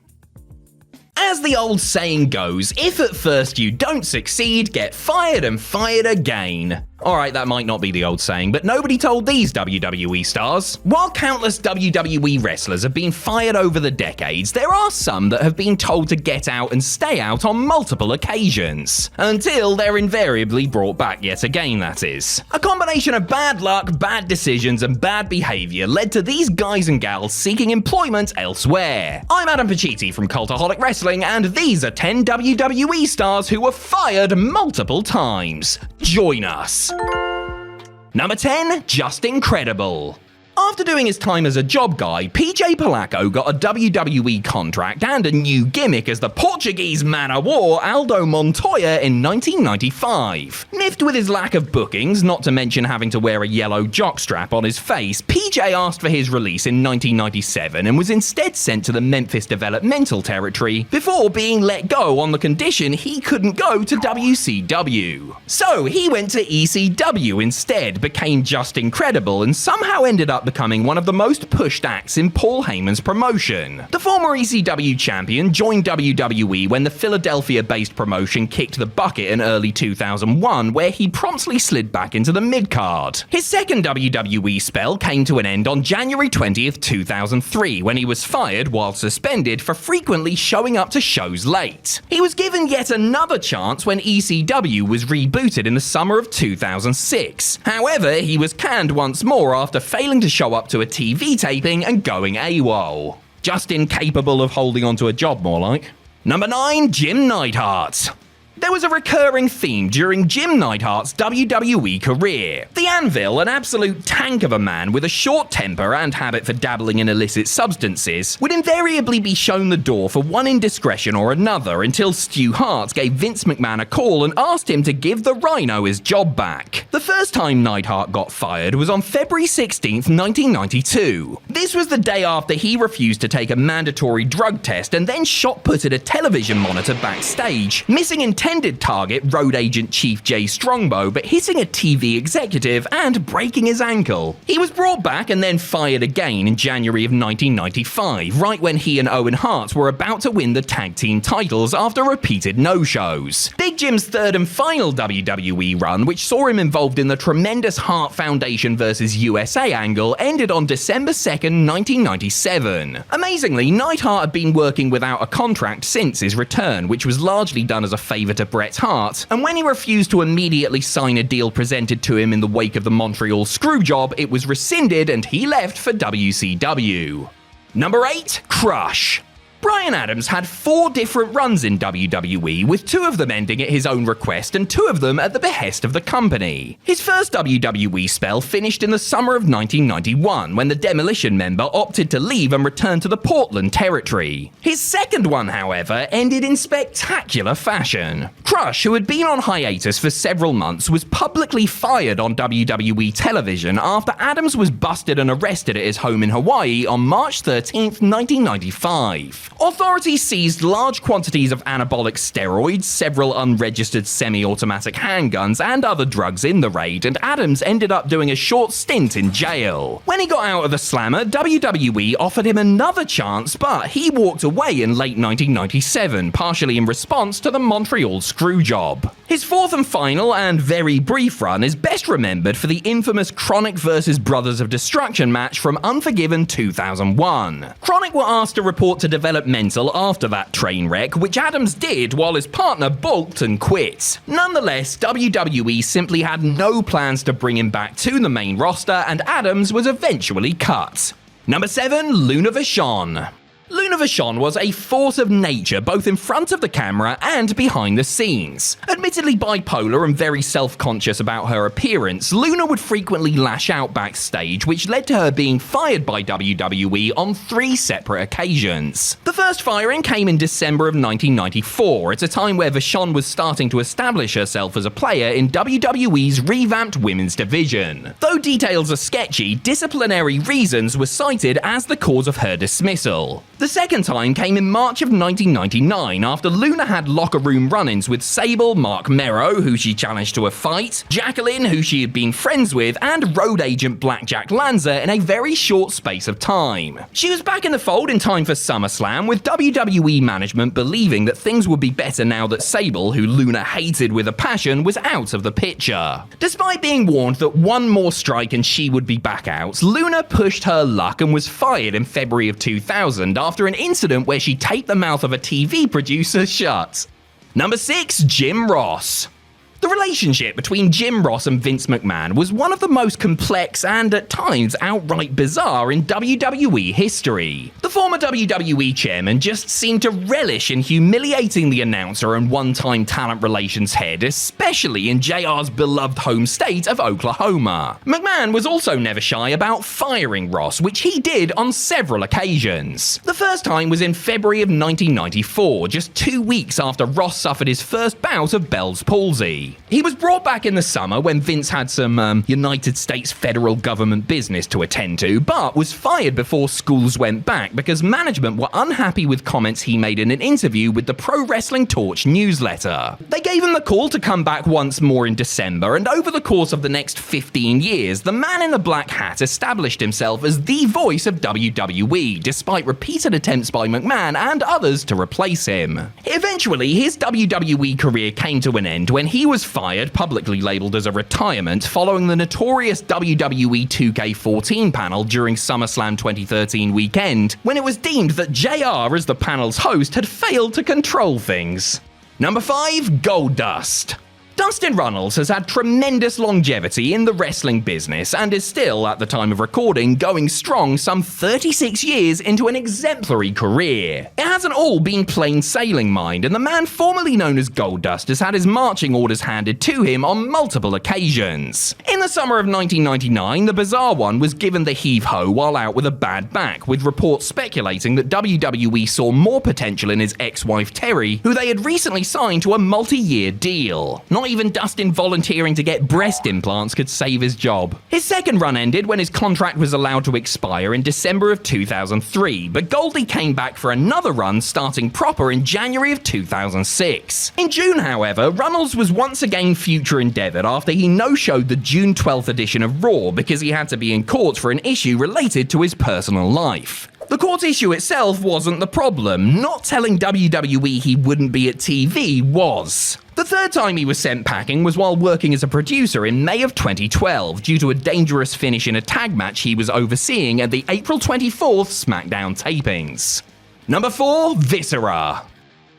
As the old saying goes, if at first you don't succeed, get fired and fired again. Alright, that might not be the old saying, but nobody told these WWE stars. While countless WWE wrestlers have been fired over the decades, there are some that have been told to get out and stay out on multiple occasions. Until they're invariably brought back yet again, that is. A combination of bad luck, bad decisions, and bad behavior led to these guys and gals seeking employment elsewhere. I'm Adam Pacitti from Cultaholic Wrestling, and these are 10 WWE stars who were fired multiple times. Join us. Number 10, Just Incredible. After doing his time as a job guy, PJ Polaco got a WWE contract and a new gimmick as the Portuguese man of war Aldo Montoya in 1995. Miffed with his lack of bookings, not to mention having to wear a yellow jockstrap on his face, PJ asked for his release in 1997 and was instead sent to the Memphis developmental territory before being let go on the condition he couldn't go to WCW. So he went to ECW instead, became Just Incredible, and somehow ended up becoming one of the most pushed acts in Paul Heyman's promotion. The former ECW champion joined WWE when the Philadelphia-based promotion kicked the bucket in early 2001, where he promptly slid back into the mid-card. His second WWE spell came to an end on January 20th, 2003, when he was fired while suspended for frequently showing up to shows late. He was given yet another chance when ECW was rebooted in the summer of 2006. However, he was canned once more after failing to show up to a TV taping and going AWOL. Just incapable of holding onto a job, more like. Number 9, Jim Neidhart. There was a recurring theme during Jim Neidhart's WWE career. The Anvil, an absolute tank of a man with a short temper and habit for dabbling in illicit substances, would invariably be shown the door for one indiscretion or another until Stu Hart gave Vince McMahon a call and asked him to give the Rhino his job back. The first time Neidhart got fired was on February 16th, 1992. This was the day after he refused to take a mandatory drug test and then shot-putted a television monitor backstage, missing intended target road agent Chief Jay Strongbow, but hitting a TV executive and breaking his ankle. He was brought back and then fired again in January of 1995, right when he and Owen Hart were about to win the tag team titles after repeated no-shows. Big Jim's third and final WWE run, which saw him involved in the tremendous Hart Foundation vs. USA angle, ended on December 2nd, 1997. Amazingly, Neidhart had been working without a contract since his return, which was largely done as a favour to Bret Hart, and when he refused to immediately sign a deal presented to him in the wake of the Montreal Screwjob, it was rescinded and he left for WCW. Number 8, Crush. Bryan Adams had 4 different runs in WWE, with 2 of them ending at his own request and 2 of them at the behest of the company. His first WWE spell finished in the summer of 1991, when the Demolition member opted to leave and return to the Portland territory. His second one, however, ended in spectacular fashion. Crush, who had been on hiatus for several months, was publicly fired on WWE television after Adams was busted and arrested at his home in Hawaii on March 13, 1995. Authorities seized large quantities of anabolic steroids, several unregistered semi-automatic handguns, and other drugs in the raid, and Adams ended up doing a short stint in jail. When he got out of the slammer, WWE offered him another chance, but he walked away in late 1997, partially in response to the Montreal Screwjob. His fourth and final and very brief run is best remembered for the infamous Chronic vs. Brothers of Destruction match from Unforgiven 2001. Chronic were asked to report to developmental after that train wreck, which Adams did while his partner balked and quit. Nonetheless, WWE simply had no plans to bring him back to the main roster, and Adams was eventually cut. Number 7, Luna Vachon. Luna Vachon was a force of nature both in front of the camera and behind the scenes. Admittedly bipolar and very self-conscious about her appearance, Luna would frequently lash out backstage, which led to her being fired by WWE on 3 separate occasions. The first firing came in December of 1994, at a time where Vachon was starting to establish herself as a player in WWE's revamped women's division. Though details are sketchy, disciplinary reasons were cited as the cause of her dismissal. The second time came in March of 1999 after Luna had locker room run-ins with Sable, Mark Merrow, who she challenged to a fight, Jacqueline, who she had been friends with, and road agent Blackjack Lanza in a very short space of time. She was back in the fold in time for SummerSlam, with WWE management believing that things would be better now that Sable, who Luna hated with a passion, was out of the picture. Despite being warned that one more strike and she would be back out, Luna pushed her luck and was fired in February of 2000 after an incident where she taped the mouth of a TV producer shut. Number 6, Jim Ross. The relationship between Jim Ross and Vince McMahon was one of the most complex and, at times, outright bizarre in WWE history. The former WWE chairman just seemed to relish in humiliating the announcer and one-time talent relations head, especially in JR's beloved home state of Oklahoma. McMahon was also never shy about firing Ross, which he did on several occasions. The first time was in February of 1994, just 2 weeks after Ross suffered his first bout of Bell's palsy. He was brought back in the summer when Vince had some United States federal government business to attend to, but was fired before schools went back because management were unhappy with comments he made in an interview with the Pro Wrestling Torch newsletter. They gave him the call to come back once more in December, and over the course of the next 15 years, the man in the black hat established himself as the voice of WWE, despite repeated attempts by McMahon and others to replace him. Eventually, his WWE career came to an end when he was fired, publicly labelled as a retirement, following the notorious WWE 2K14 panel during SummerSlam 2013 weekend, when it was deemed that JR, as the panel's host, had failed to control things. Number 5, Goldust. Dustin Runnels has had tremendous longevity in the wrestling business and is still, at the time of recording, going strong some 36 years into an exemplary career. It hasn't all been plain sailing, mind, and the man formerly known as Goldust has had his marching orders handed to him on multiple occasions. In the summer of 1999, the bizarre one was given the heave-ho while out with a bad back, with reports speculating that WWE saw more potential in his ex-wife Terry, who they had recently signed to a multi-year deal. Not even Dustin volunteering to get breast implants could save his job. His second run ended when his contract was allowed to expire in December of 2003, but Goldie came back for another run starting proper in January of 2006. In June, however, Runnels was once again future endeavoured after he no-showed the June 12th edition of Raw because he had to be in court for an issue related to his personal life. The court issue itself wasn't the problem. Not telling WWE he wouldn't be at TV was. The third time he was sent packing was while working as a producer in May of 2012 due to a dangerous finish in a tag match he was overseeing at the April 24th SmackDown tapings. Number 4, Viscera.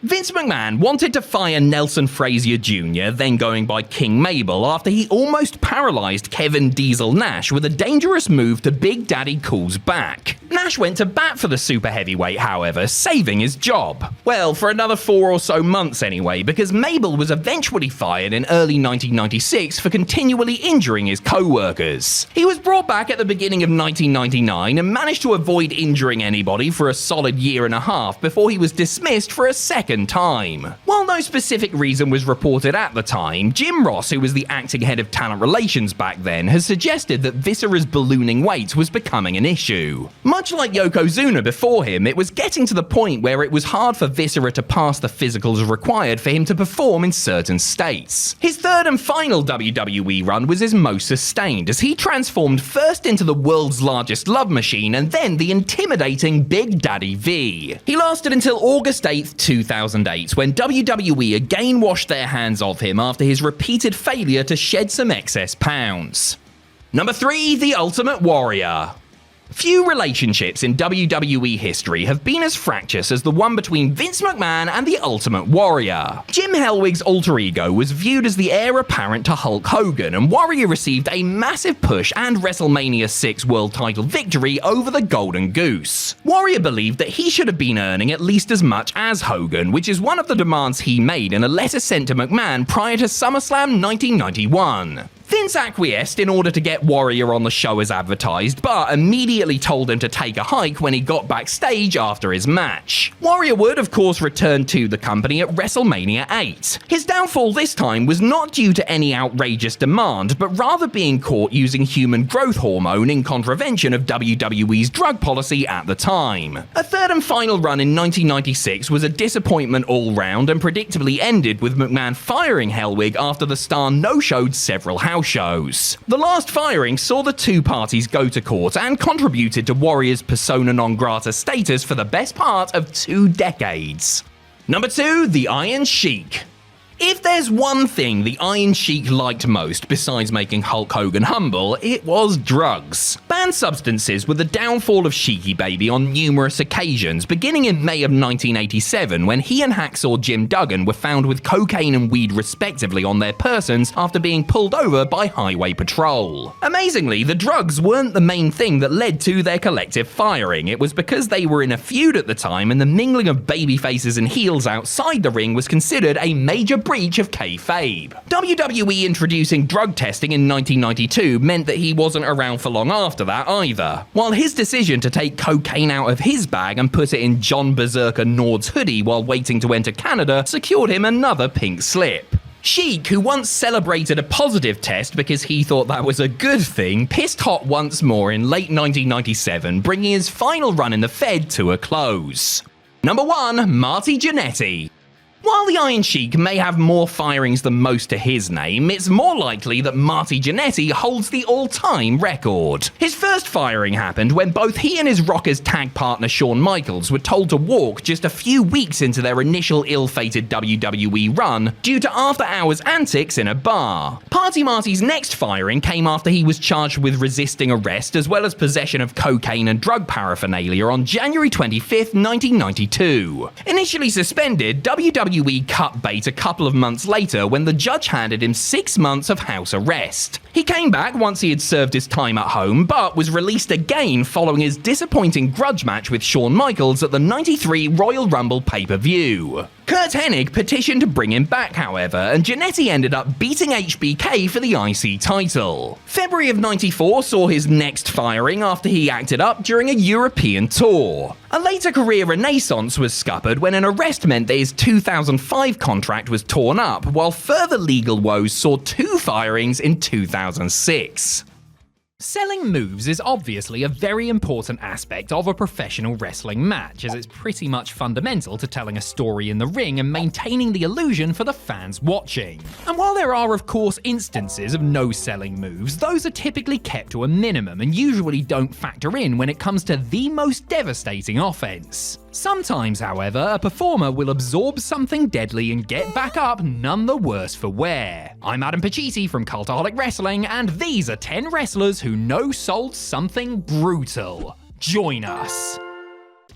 Vince McMahon wanted to fire Nelson Frazier Jr., then going by King Mabel, after he almost paralyzed Kevin Diesel Nash with a dangerous move to Big Daddy Cool's back. Nash went to bat for the super heavyweight, however, saving his job. Well, for another 4 or so months anyway, because Mabel was eventually fired in early 1996 for continually injuring his co-workers. He was brought back at the beginning of 1999 and managed to avoid injuring anybody for a solid year and a half before he was dismissed for a second time. While no specific reason was reported at the time, Jim Ross, who was the acting head of talent relations back then, has suggested that Viscera's ballooning weight was becoming an issue. Much like Yokozuna before him, it was getting to the point where it was hard for Viscera to pass the physicals required for him to perform in certain states. His third and final WWE run was his most sustained, as he transformed first into the world's largest love machine and then the intimidating Big Daddy V. He lasted until August 8th, 2008, when WWE again washed their hands of him after his repeated failure to shed some excess pounds. Number 3, The Ultimate Warrior. Few relationships in WWE history have been as fractious as the one between Vince McMahon and the Ultimate Warrior. Jim Hellwig's alter ego was viewed as the heir apparent to Hulk Hogan, and Warrior received a massive push and WrestleMania 6 world title victory over the Golden Goose. Warrior believed that he should have been earning at least as much as Hogan, which is one of the demands he made in a letter sent to McMahon prior to SummerSlam 1991. Vince acquiesced in order to get Warrior on the show as advertised, but immediately told him to take a hike when he got backstage after his match. Warrior would, of course, return to the company at WrestleMania 8. His downfall this time was not due to any outrageous demand, but rather being caught using human growth hormone in contravention of WWE's drug policy at the time. A third and final run in 1996 was a disappointment all round and predictably ended with McMahon firing Hellwig after the star no-showed several house shows. The last firing saw the two parties go to court and contributed to Warrior's persona non grata status for the best part of 2 decades. Number 2, The Iron Sheik. If there's one thing the Iron Sheik liked most besides making Hulk Hogan humble, it was drugs. Banned substances were the downfall of Sheiky Baby on numerous occasions, beginning in May of 1987 when he and Hacksaw Jim Duggan were found with cocaine and weed respectively on their persons after being pulled over by Highway Patrol. Amazingly, the drugs weren't the main thing that led to their collective firing. It was because they were in a feud at the time and the mingling of baby faces and heels outside the ring was considered a major breach of kayfabe. WWE introducing drug testing in 1992 meant that he wasn't around for long after that either. While his decision to take cocaine out of his bag and put it in John Berserker Nord's hoodie while waiting to enter Canada secured him another pink slip. Sheik, who once celebrated a positive test because he thought that was a good thing, pissed hot once more in late 1997, bringing his final run in the Fed to a close. Number 1, Marty Jannetty. While the Iron Sheik may have more firings than most to his name, it's more likely that Marty Jannetty holds the all-time record. His first firing happened when both he and his Rockers tag partner Shawn Michaels were told to walk just a few weeks into their initial ill-fated WWE run due to after-hours antics in a bar. Party Marty's next firing came after he was charged with resisting arrest as well as possession of cocaine and drug paraphernalia on January 25th, 1992. Initially suspended, WWE cut bait a couple of months later when the judge handed him 6 months of house arrest. He came back once he had served his time at home, but was released again following his disappointing grudge match with Shawn Michaels at the '93 Royal Rumble pay-per-view. Kurt Hennig petitioned to bring him back, however, and Jannetty ended up beating HBK for the IC title. February of '94 saw his next firing after he acted up during a European tour. A later career renaissance was scuppered when an arrest meant that his 2005 contract was torn up, while further legal woes saw 2 firings in 2006. Selling moves is obviously a very important aspect of a professional wrestling match, as it's pretty much fundamental to telling a story in the ring and maintaining the illusion for the fans watching. And while there are of course instances of no selling moves, those are typically kept to a minimum and usually don't factor in when it comes to the most devastating offense. Sometimes, however, a performer will absorb something deadly and get back up none the worse for wear. I'm Adam Pacitti from Cultaholic Wrestling, and these are 10 wrestlers who no-sold something brutal. Join us.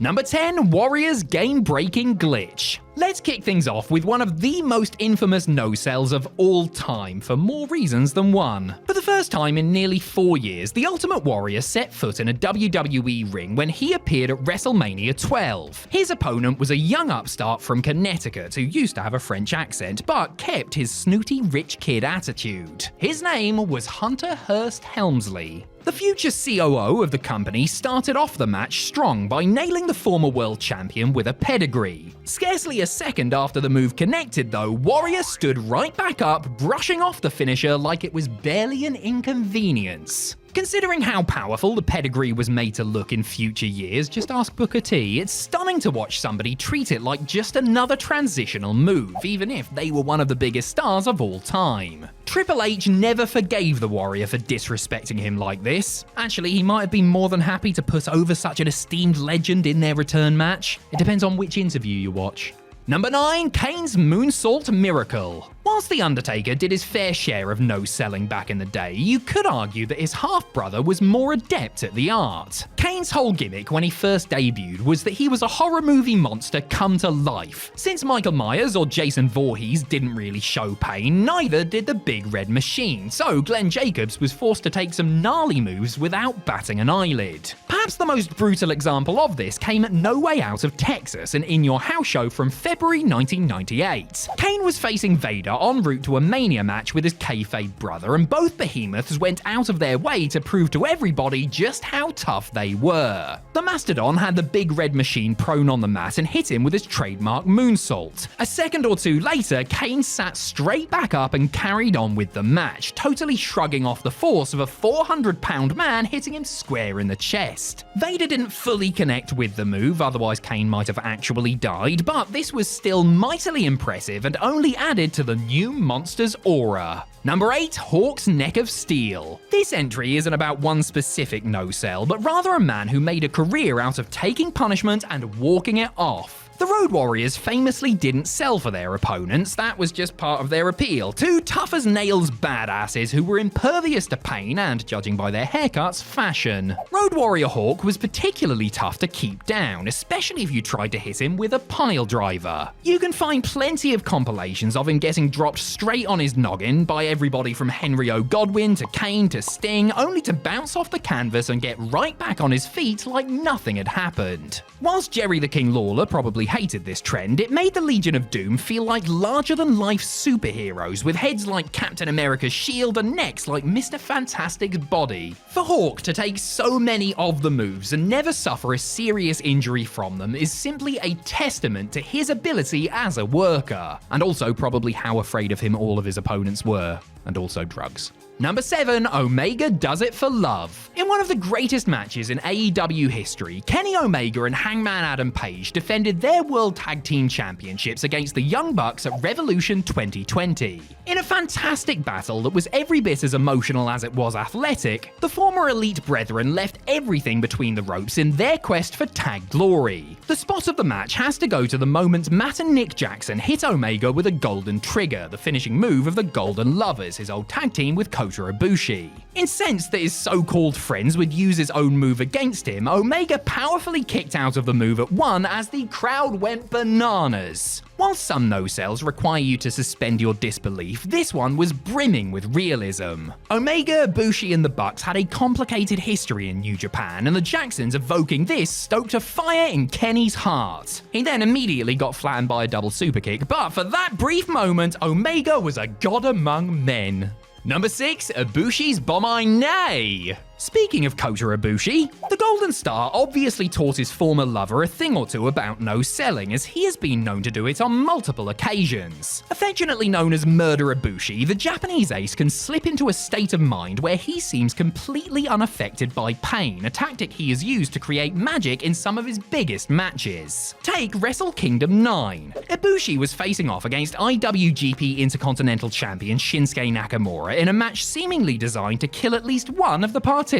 Number 10, Warrior's game-breaking glitch. Let's kick things off with one of the most infamous no-sells of all time, for more reasons than one. For the first time in nearly 4 years, the Ultimate Warrior set foot in a WWE ring when he appeared at WrestleMania 12. His opponent was a young upstart from Connecticut who used to have a French accent, but kept his snooty rich kid attitude. His name was Hunter Hearst Helmsley. The future COO of the company started off the match strong by nailing the former world champion with a pedigree. Scarcely a second after the move connected though, Warrior stood right back up, brushing off the finisher like it was barely an inconvenience. Considering how powerful the pedigree was made to look in future years, just ask Booker T, it's stunning to watch somebody treat it like just another transitional move, even if they were one of the biggest stars of all time. Triple H never forgave the Warrior for disrespecting him like this. Actually, he might have been more than happy to put over such an esteemed legend in their return match. It depends on which interview you watch. Number 9, Kane's Moonsault Miracle. Whilst The Undertaker did his fair share of no-selling back in the day, you could argue that his half-brother was more adept at the art. Kane's whole gimmick when he first debuted was that he was a horror movie monster come to life. Since Michael Myers or Jason Voorhees didn't really show pain, neither did the Big Red Machine, so Glenn Jacobs was forced to take some gnarly moves without batting an eyelid. Perhaps the most brutal example of this came at No Way Out of Texas, an In Your House show from February 1998. Kane was facing Vader en route to a Mania match with his kayfabe brother, and both behemoths went out of their way to prove to everybody just how tough they were. The Mastodon had the Big Red Machine prone on the mat and hit him with his trademark moonsault. A second or two later, Kane sat straight back up and carried on with the match, totally shrugging off the force of a 400-pound man hitting him square in the chest. Vader didn't fully connect with the move, otherwise Kane might have actually died, but this was still mightily impressive and only added to the new monster's aura. Number 8, Hawk's Neck of Steel. This entry isn't about one specific no-sell, but rather a man who made a career out of taking punishment and walking it off. The Road Warriors famously didn't sell for their opponents, that was just part of their appeal. Two tough-as-nails badasses who were impervious to pain and, judging by their haircuts, fashion. Road Warrior Hawk was particularly tough to keep down, especially if you tried to hit him with a pile driver. You can find plenty of compilations of him getting dropped straight on his noggin by everybody from Henry O. Godwin to Kane to Sting, only to bounce off the canvas and get right back on his feet like nothing had happened. Whilst Jerry the King Lawler probably hated this trend, it made the Legion of Doom feel like larger-than-life superheroes with heads like Captain America's shield and necks like Mr. Fantastic's body. For Hawk to take so many of the moves and never suffer a serious injury from them is simply a testament to his ability as a worker, and also probably how afraid of him all of his opponents were, and also drugs. Number 7, Omega does it for love. In one of the greatest matches in AEW history, Kenny Omega and Hangman Adam Page defended their World Tag Team Championships against the Young Bucks at Revolution 2020. In a fantastic battle that was every bit as emotional as it was athletic, the former Elite Brethren left everything between the ropes in their quest for tag glory. The spot of the match has to go to the moment Matt and Nick Jackson hit Omega with a Golden Trigger, the finishing move of the Golden Lovers, his old tag team with Kota Ibushi. Incensed that his so-called friends would use his own move against him, Omega powerfully kicked out of the move at 1 as the crowd went bananas. While some no-sells require you to suspend your disbelief, this one was brimming with realism. Omega, Ibushi, and the Bucks had a complicated history in New Japan, and the Jacksons evoking this stoked a fire in Kenny's heart. He then immediately got flattened by a double superkick, but for that brief moment, Omega was a god among men. Number 6, Ibushi's Bomai Nay. Speaking of Kota Ibushi, the Golden Star obviously taught his former lover a thing or two about no-selling, as he has been known to do it on multiple occasions. Affectionately known as Murder Ibushi, the Japanese ace can slip into a state of mind where he seems completely unaffected by pain, a tactic he has used to create magic in some of his biggest matches. Take Wrestle Kingdom 9. Ibushi was facing off against IWGP Intercontinental Champion Shinsuke Nakamura in a match seemingly designed to kill at least one of the participants.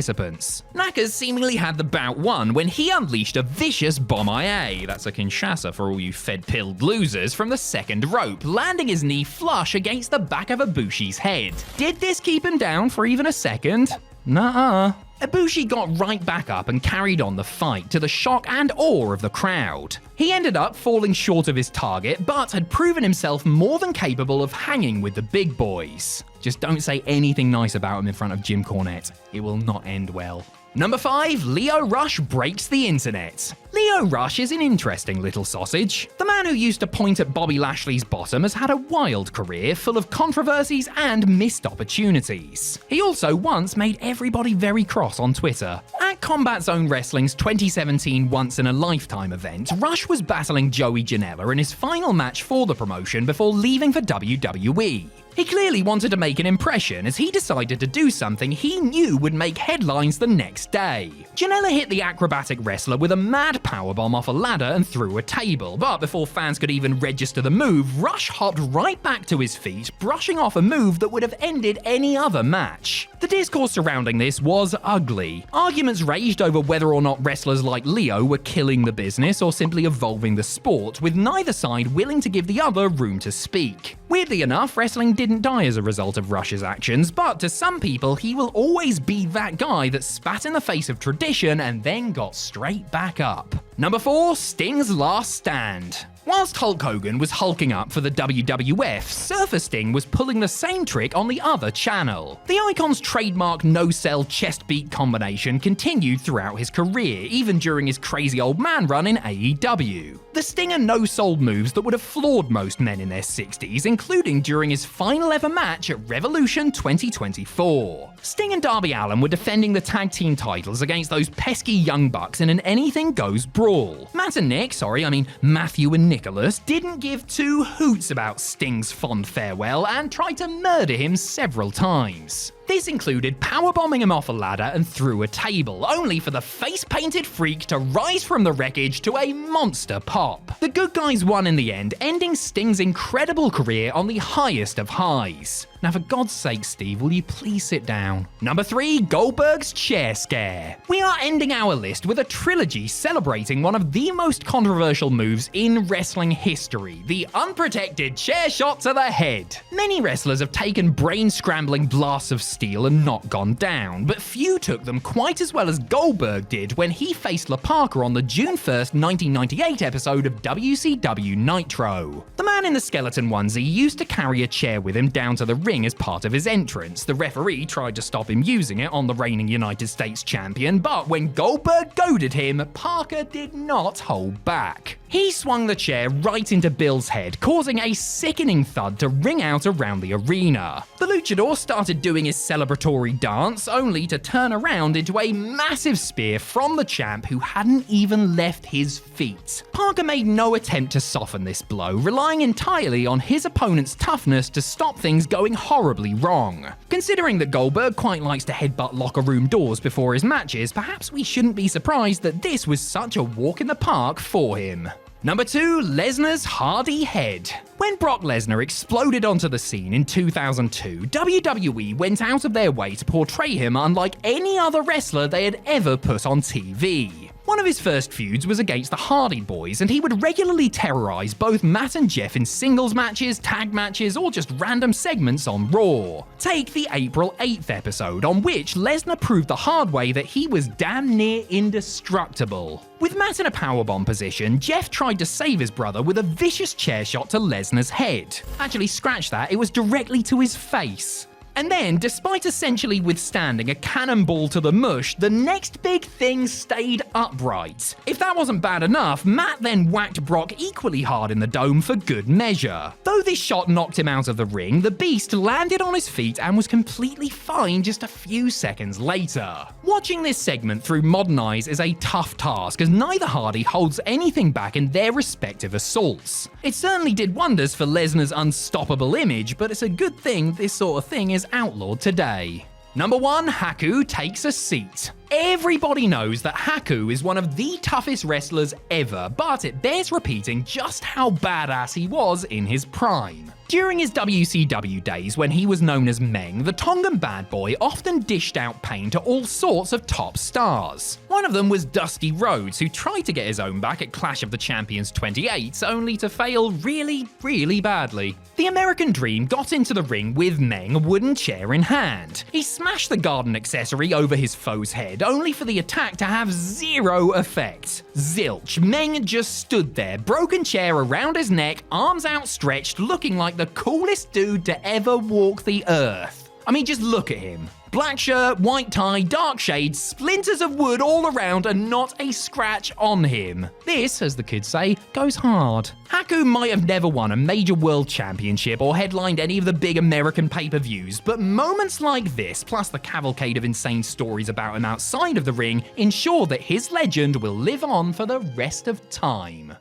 Nakas seemingly had the bout won when he unleashed a vicious Bomb-I-A, that's a Kinshasa for all you fed-pilled losers, from the second rope, landing his knee flush against the back of Ibushi's head. Did this keep him down for even a second? Nuh-uh. Ibushi got right back up and carried on the fight to the shock and awe of the crowd. He ended up falling short of his target, but had proven himself more than capable of hanging with the big boys. Just don't say anything nice about him in front of Jim Cornette. It will not end well. Number 5, Lio Rush breaks the internet. Lio Rush is an interesting little sausage. The man who used to point at Bobby Lashley's bottom has had a wild career full of controversies and missed opportunities. He also once made everybody very cross on Twitter. At Combat Zone Wrestling's 2017 Once in a Lifetime event, Rush was battling Joey Janela in his final match for the promotion before leaving for WWE. He clearly wanted to make an impression as he decided to do something he knew would make headlines the next day. Janela hit the acrobatic wrestler with a mad powerbomb off a ladder and through a table, but before fans could even register the move, Rush hopped right back to his feet, brushing off a move that would have ended any other match. The discourse surrounding this was ugly. Arguments raged over whether or not wrestlers like Lio were killing the business or simply evolving the sport, with neither side willing to give the other room to speak. Weirdly enough, wrestling didn't die as a result of Rush's actions, but to some people, he will always be that guy that spat in the face of tradition and then got straight back up. Number 4, Sting's last stand. Whilst Hulk Hogan was hulking up for the WWF, Surfer Sting was pulling the same trick on the other channel. The Icon's trademark no-sell chest beat combination continued throughout his career, even during his crazy old man run in AEW. The Stinger no-sold moves that would have floored most men in their 60s, including during his final ever match at Revolution 2024. Sting and Darby Allin were defending the tag team titles against those pesky Young Bucks in an anything goes brawl. Matthew and Nicholas didn't give two hoots about Sting's fond farewell and tried to murder him several times. This included powerbombing him off a ladder and through a table, only for the face-painted freak to rise from the wreckage to a monster pop. The good guys won in the end, ending Sting's incredible career on the highest of highs. Now for God's sake, Steve, will you please sit down? Number 3, Goldberg's chair scare. We are ending our list with a trilogy celebrating one of the most controversial moves in wrestling history, the unprotected chair shot to the head. Many wrestlers have taken brain-scrambling blasts of steel and not gone down, but few took them quite as well as Goldberg did when he faced La Parka on the June 1st, 1998 episode of WCW Nitro. The man in the skeleton onesie used to carry a chair with him down to the ring as part of his entrance. The referee tried to stop him using it on the reigning United States champion, but when Goldberg goaded him, Parker did not hold back. He swung the chair right into Bill's head, causing a sickening thud to ring out around the arena. The luchador started doing his celebratory dance, only to turn around into a massive spear from the champ who hadn't even left his feet. Parker made no attempt to soften this blow, relying entirely on his opponent's toughness to stop things going horribly wrong. Considering that Goldberg quite likes to headbutt locker room doors before his matches, perhaps we shouldn't be surprised that this was such a walk in the park for him. Number 2, Lesnar's Hardy Head. When Brock Lesnar exploded onto the scene in 2002, WWE went out of their way to portray him unlike any other wrestler they had ever put on TV. One of his first feuds was against the Hardy Boys, and he would regularly terrorize both Matt and Jeff in singles matches, tag matches, or just random segments on Raw. Take the April 8th episode, on which Lesnar proved the hard way that he was damn near indestructible. With Matt in a powerbomb position, Jeff tried to save his brother with a vicious chair shot to Lesnar's head. Actually, scratch that, it was directly to his face. And then, despite essentially withstanding a cannonball to the mush, the next big thing stayed upright. If that wasn't bad enough, Matt then whacked Brock equally hard in the dome for good measure. Though this shot knocked him out of the ring, the Beast landed on his feet and was completely fine just a few seconds later. Watching this segment through modern eyes is a tough task, as neither Hardy holds anything back in their respective assaults. It certainly did wonders for Lesnar's unstoppable image, but it's a good thing this sort of thing is outlawed today. Number 1, Haku takes a seat. Everybody knows that Haku is one of the toughest wrestlers ever, but it bears repeating just how badass he was in his prime. During his WCW days, when he was known as Meng, the Tongan bad boy often dished out pain to all sorts of top stars. One of them was Dusty Rhodes, who tried to get his own back at Clash of the Champions 28, only to fail really, really badly. The American Dream got into the ring with Meng, a wooden chair in hand. He smashed the garden accessory over his foe's head, only for the attack to have zero effect. Zilch. Meng just stood there, broken chair around his neck, arms outstretched, looking like the coolest dude to ever walk the earth. I mean, just look at him. Black shirt, white tie, dark shades, splinters of wood all around and not a scratch on him. This, as the kids say, goes hard. Haku might have never won a major world championship or headlined any of the big American pay-per-views, but moments like this, plus the cavalcade of insane stories about him outside of the ring, ensure that his legend will live on for the rest of time.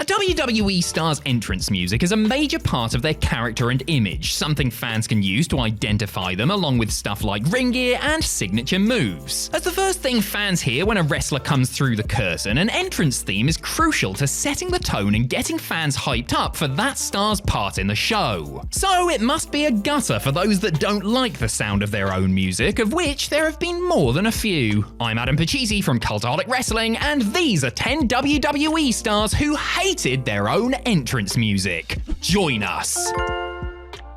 A WWE star's entrance music is a major part of their character and image, something fans can use to identify them along with stuff like ring gear and signature moves. As the first thing fans hear when a wrestler comes through the curtain, an entrance theme is crucial to setting the tone and getting fans hyped up for that star's part in the show. So it must be a gutter for those that don't like the sound of their own music, of which there have been more than a few. I'm Adam Pachisi from Cultaholic Wrestling, and these are 10 WWE stars who hated their own entrance music. Join us.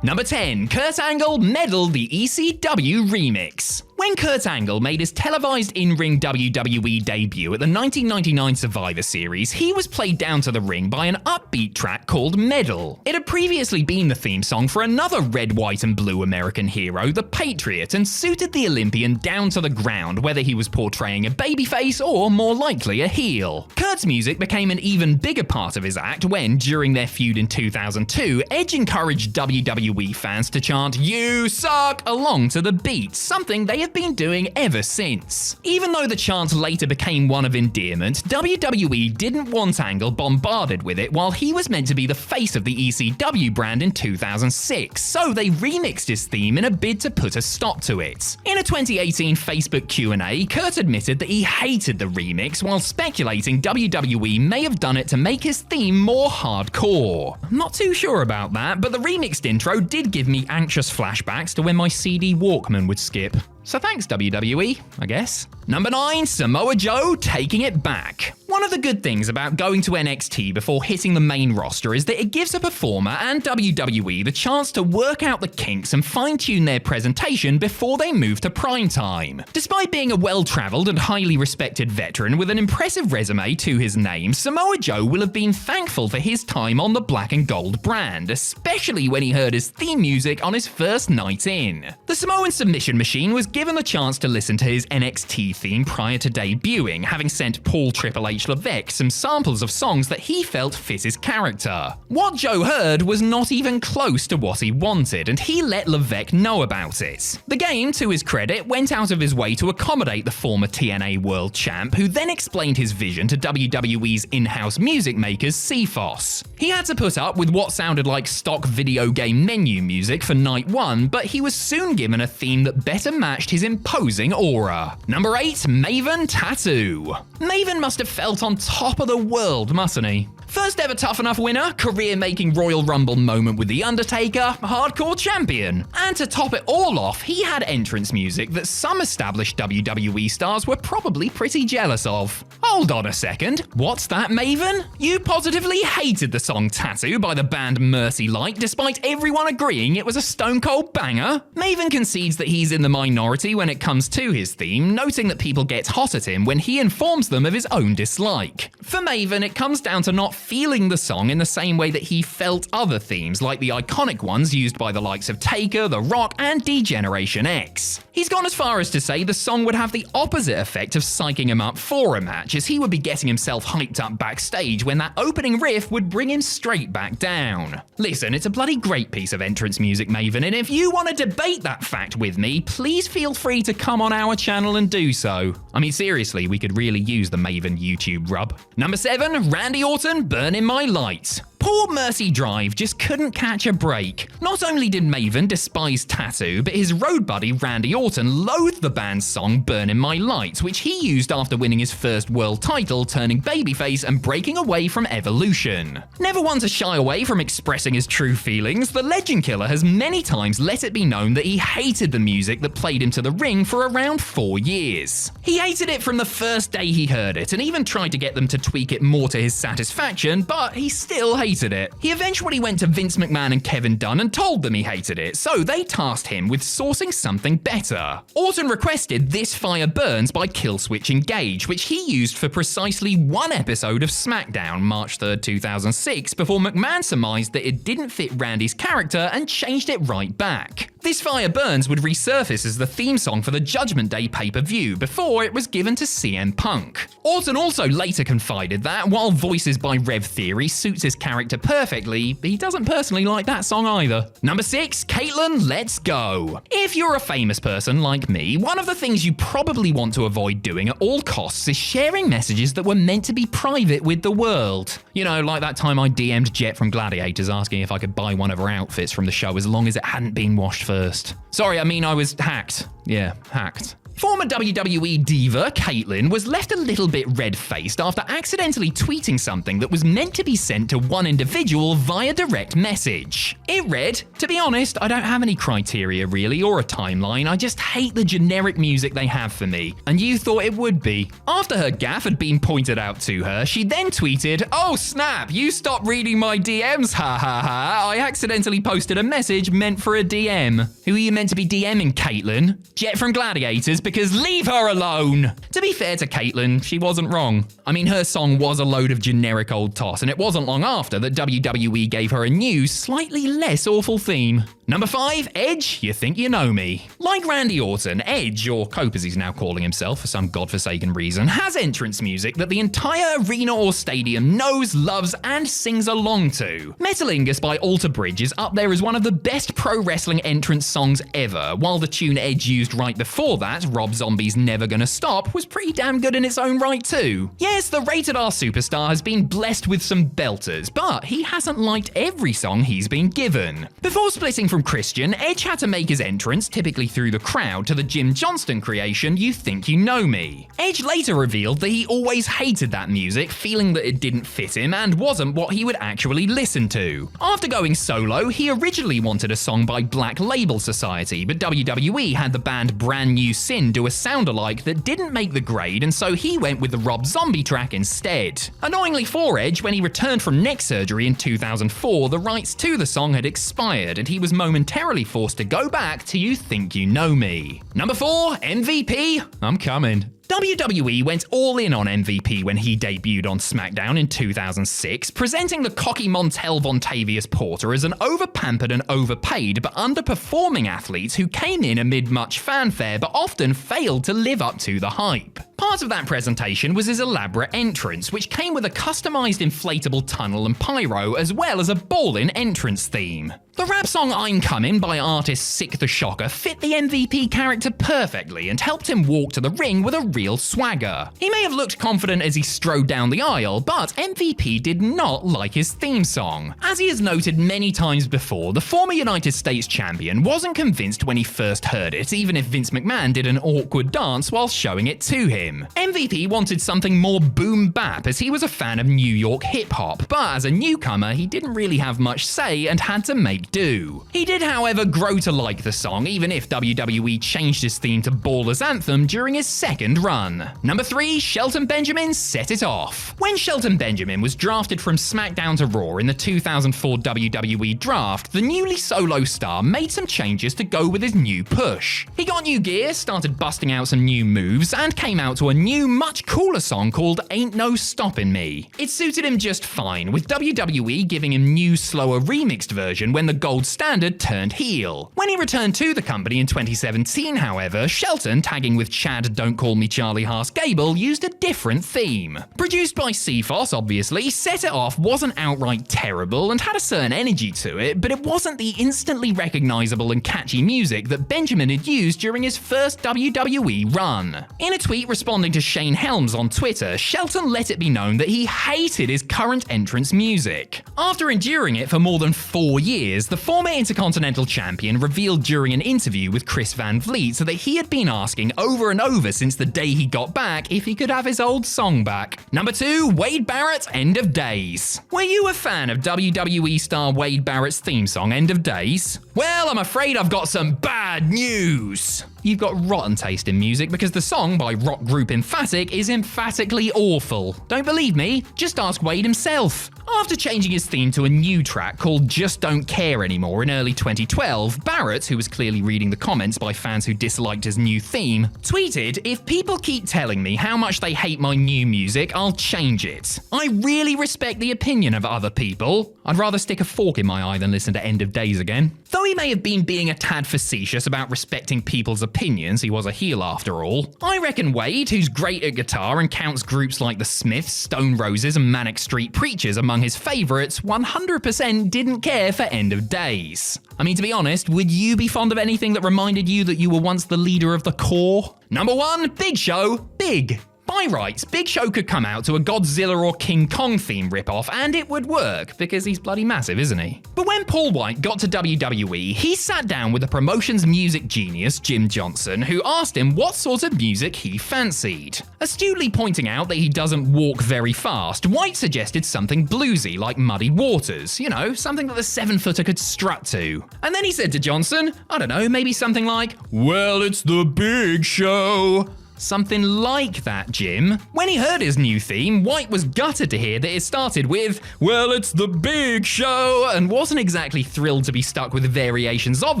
Number 10. Kurt Angle Medal the ECW Remix. When Kurt Angle made his televised in-ring WWE debut at the 1999 Survivor Series, he was played down to the ring by an upbeat track called Medal. It had previously been the theme song for another red, white and blue American hero, the Patriot, and suited the Olympian down to the ground, whether he was portraying a babyface or, more likely, a heel. Kurt's music became an even bigger part of his act when, during their feud in 2002, Edge encouraged WWE fans to chant "You suck" along to the beat, something they have been doing ever since. Even though the chant later became one of endearment, WWE didn't want Angle bombarded with it while he was meant to be the face of the ECW brand in 2006, so they remixed his theme in a bid to put a stop to it. In a 2018 Facebook Q&A, Kurt admitted that he hated the remix while speculating WWE may have done it to make his theme more hardcore. I'm not too sure about that, but the remixed intro did give me anxious flashbacks to when my CD Walkman would skip. So thanks WWE, I guess. Number 9, Samoa Joe taking it back. One of the good things about going to NXT before hitting the main roster is that it gives a performer and WWE the chance to work out the kinks and fine-tune their presentation before they move to primetime. Despite being a well-travelled and highly respected veteran with an impressive resume to his name, Samoa Joe will have been thankful for his time on the black and gold brand, especially when he heard his theme music on his first night in. The Samoan submission machine was given the chance to listen to his NXT theme prior to debuting, having sent Paul Triple H Levesque some samples of songs that he felt fit his character. What Joe heard was not even close to what he wanted, and he let Levesque know about it. The game, to his credit, went out of his way to accommodate the former TNA World Champ, who then explained his vision to WWE's in-house music makers, CFOS. He had to put up with what sounded like stock video game menu music for night one, but he was soon given a theme that better matched his imposing aura. Number 8, Maven Tattoo. Maven must have felt on top of the world, mustn't he? First ever Tough Enough winner, career-making Royal Rumble moment with The Undertaker, hardcore champion. And to top it all off, he had entrance music that some established WWE stars were probably pretty jealous of. Hold on a second, what's that, Maven? You positively hated the song Tattoo by the band Mercy Light despite everyone agreeing it was a stone cold banger? Maven concedes that he's in the minority when it comes to his theme, noting that people get hot at him when he informs them of his own dislike. For Maven, it comes down to not feeling the song in the same way that he felt other themes, like the iconic ones used by the likes of Taker, The Rock, and D-Generation X. He's gone as far as to say the song would have the opposite effect of psyching him up for a match, as he would be getting himself hyped up backstage when that opening riff would bring him straight back down. Listen, it's a bloody great piece of entrance music, Maven, and if you want to debate that fact with me, please feel free to come on our channel and do so. I mean, seriously, we could really use the Maven YouTube rub. Number 7, Randy Orton, Burn in My Light. Poor Mercy Drive just couldn't catch a break. Not only did Maven despise Tattoo, but his road buddy Randy Orton loathed the band's song Burning My Lights, which he used after winning his first world title, turning babyface and breaking away from Evolution. Never one to shy away from expressing his true feelings, the Legend Killer has many times let it be known that he hated the music that played him to the ring for around 4 years. He hated it from the first day he heard it, and even tried to get them to tweak it more to his satisfaction, but he still hated it. He eventually went to Vince McMahon and Kevin Dunn and told them he hated it, so they tasked him with sourcing something better. Orton requested This Fire Burns by Killswitch Engage, which he used for precisely one episode of SmackDown, March 3rd, 2006, before McMahon surmised that it didn't fit Randy's character and changed it right back. This Fire Burns would resurface as the theme song for the Judgment Day pay-per-view before it was given to CM Punk. Orton also later confided that, while Voices by Rev Theory suits his character perfectly, he doesn't personally like that song either. Number 6, Caitlyn, Let's Go. If you're a famous person like me, one of the things you probably want to avoid doing at all costs is sharing messages that were meant to be private with the world. You know, like that time I DM'd Jet from Gladiators asking if I could buy one of her outfits from the show as long as it hadn't been washed first. Sorry, I mean I was hacked. Yeah, hacked. Former WWE diva Caitlyn was left a little bit red-faced after accidentally tweeting something that was meant to be sent to one individual via direct message. It read, "To be honest, I don't have any criteria really or a timeline, I just hate the generic music they have for me, and you thought it would be." After her gaffe had been pointed out to her, she then tweeted, "Oh snap, you stopped reading my DMs, ha ha ha, I accidentally posted a message meant for a DM." Who are you meant to be DMing, Caitlyn? Jet from Gladiators? Because leave her alone! To be fair to Caitlyn, she wasn't wrong. I mean, her song was a load of generic old toss, and it wasn't long after that WWE gave her a new, slightly less awful theme. Number 5, Edge, You Think You Know Me. Like Randy Orton, Edge, or Cope as he's now calling himself for some godforsaken reason, has entrance music that the entire arena or stadium knows, loves, and sings along to. Metalingus by Alter Bridge is up there as one of the best pro wrestling entrance songs ever, while the tune Edge used right before that, Rob Zombie's Never Gonna Stop, was pretty damn good in its own right too. Yes, the Rated R superstar has been blessed with some belters, but he hasn't liked every song he's been given. Before splitting from Christian, Edge had to make his entrance, typically through the crowd, to the Jim Johnston creation You Think You Know Me. Edge later revealed that he always hated that music, feeling that it didn't fit him and wasn't what he would actually listen to. After going solo, he originally wanted a song by Black Label Society, but WWE had the band Brand New Sin do a sound-alike that didn't make the grade, and so he went with the Rob Zombie track instead. Annoyingly for Edge, when he returned from neck surgery in 2004, the rights to the song had expired, and he was momentarily forced to go back to You Think You Know Me. Number 4, MVP, I'm coming. WWE went all in on MVP when he debuted on SmackDown in 2006, presenting the cocky Montel Vontavious Porter as an overpampered and overpaid but underperforming athlete who came in amid much fanfare but often failed to live up to the hype. Part of that presentation was his elaborate entrance, which came with a customized inflatable tunnel and pyro, as well as a ballin' entrance theme. The rap song I'm Comin' by artist Sick the Shocker fit the MVP character perfectly and helped him walk to the ring with a real swagger. He may have looked confident as he strode down the aisle, but MVP did not like his theme song. As he has noted many times before, the former United States champion wasn't convinced when he first heard it, even if Vince McMahon did an awkward dance while showing it to him. MVP wanted something more boom bap as he was a fan of New York hip hop, but as a newcomer, he didn't really have much say and had to make do. He did, however, grow to like the song, even if WWE changed his theme to Baller's Anthem during his second run. Number 3, Shelton Benjamin, Set It Off. When Shelton Benjamin was drafted from SmackDown to Raw in the 2004 WWE Draft, the newly solo star made some changes to go with his new push. He got new gear, started busting out some new moves, and came out to a new, much cooler song called Ain't No Stoppin' Me. It suited him just fine, with WWE giving him new, slower remixed version when the Gold Standard turned heel. When he returned to the company in 2017, however, Shelton, tagging with Chad Don't Call Me Chad Charlie Haas Gable used a different theme. Produced by CFOS, obviously, Set It Off wasn't outright terrible and had a certain energy to it, but it wasn't the instantly recognizable and catchy music that Benjamin had used during his first WWE run. In a tweet responding to Shane Helms on Twitter, Shelton let it be known that he hated his current entrance music. After enduring it for more than 4 years, the former Intercontinental Champion revealed during an interview with Chris Van Vliet that he had been asking over and over since the day he got back if he could have his old song back. Number 2, Wade Barrett's End of Days. Were you a fan of WWE star Wade Barrett's theme song, End of Days? Well, I'm afraid I've got some bad news. You've got rotten taste in music because the song by rock group Emphatic is emphatically awful. Don't believe me? Just ask Wade himself. After changing his theme to a new track called Just Don't Care Anymore in early 2012, Barrett, who was clearly reading the comments by fans who disliked his new theme, tweeted, "If people keep telling me how much they hate my new music, I'll change it. I really respect the opinion of other people. I'd rather stick a fork in my eye than listen to End of Days again." Though he may have been being a tad facetious about respecting people's opinions, he was a heel after all. I reckon Wade, who's great at guitar and counts groups like the Smiths, Stone Roses and Manic Street Preachers among his favourites, 100% didn't care for End of Days. I mean, to be honest, would you be fond of anything that reminded you that you were once the leader of the Core? Number 1, Big Show, Big. By rights, Big Show could come out to a Godzilla or King Kong theme ripoff and it would work, because he's bloody massive, isn't he? But when Paul White got to WWE, he sat down with the promotion's music genius, Jim Johnson, who asked him what sort of music he fancied. Astutely pointing out that he doesn't walk very fast, White suggested something bluesy like Muddy Waters, you know, something that the 7-footer could strut to. And then he said to Johnson, I don't know, maybe something like, "Well, it's the Big Show." Something like that, Jim. When he heard his new theme, White was gutted to hear that it started with, "Well, it's the Big Show," and wasn't exactly thrilled to be stuck with variations of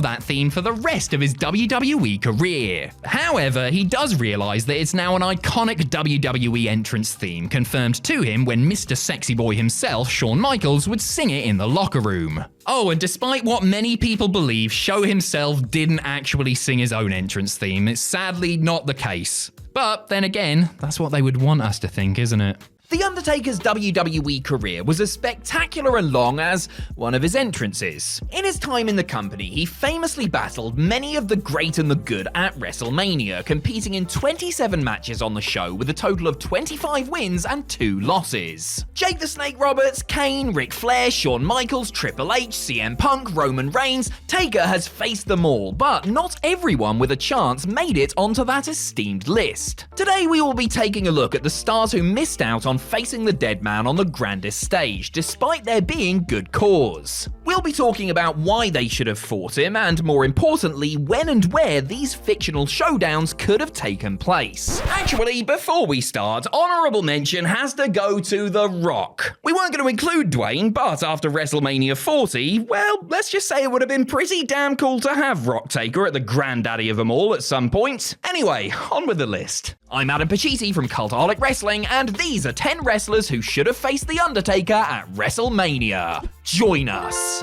that theme for the rest of his WWE career. However, he does realise that it's now an iconic WWE entrance theme, confirmed to him when Mr. Sexy Boy himself, Shawn Michaels, would sing it in the locker room. Oh, and despite what many people believe, Show himself didn't actually sing his own entrance theme. It's sadly not the case. But then again, that's what they would want us to think, isn't it? The Undertaker's WWE career was as spectacular and long as one of his entrances. In his time in the company, he famously battled many of the great and the good at WrestleMania, competing in 27 matches on the show with a total of 25 wins and 2 losses. Jake the Snake Roberts, Kane, Ric Flair, Shawn Michaels, Triple H, CM Punk, Roman Reigns, Taker has faced them all, but not everyone with a chance made it onto that esteemed list. Today we will be taking a look at the stars who missed out on facing the dead man on the grandest stage, despite there being good cause. We'll be talking about why they should have fought him, and more importantly, when and where these fictional showdowns could have taken place. Actually, before we start, honourable mention has to go to The Rock. We weren't going to include Dwayne, but after WrestleMania 40, well, let's just say it would have been pretty damn cool to have Rock Taker at the granddaddy of them all at some point. Anyway, on with the list. I'm Adam Pacitti from Cultaholic Wrestling, and these are 10 wrestlers who should have faced The Undertaker at WrestleMania. Join us!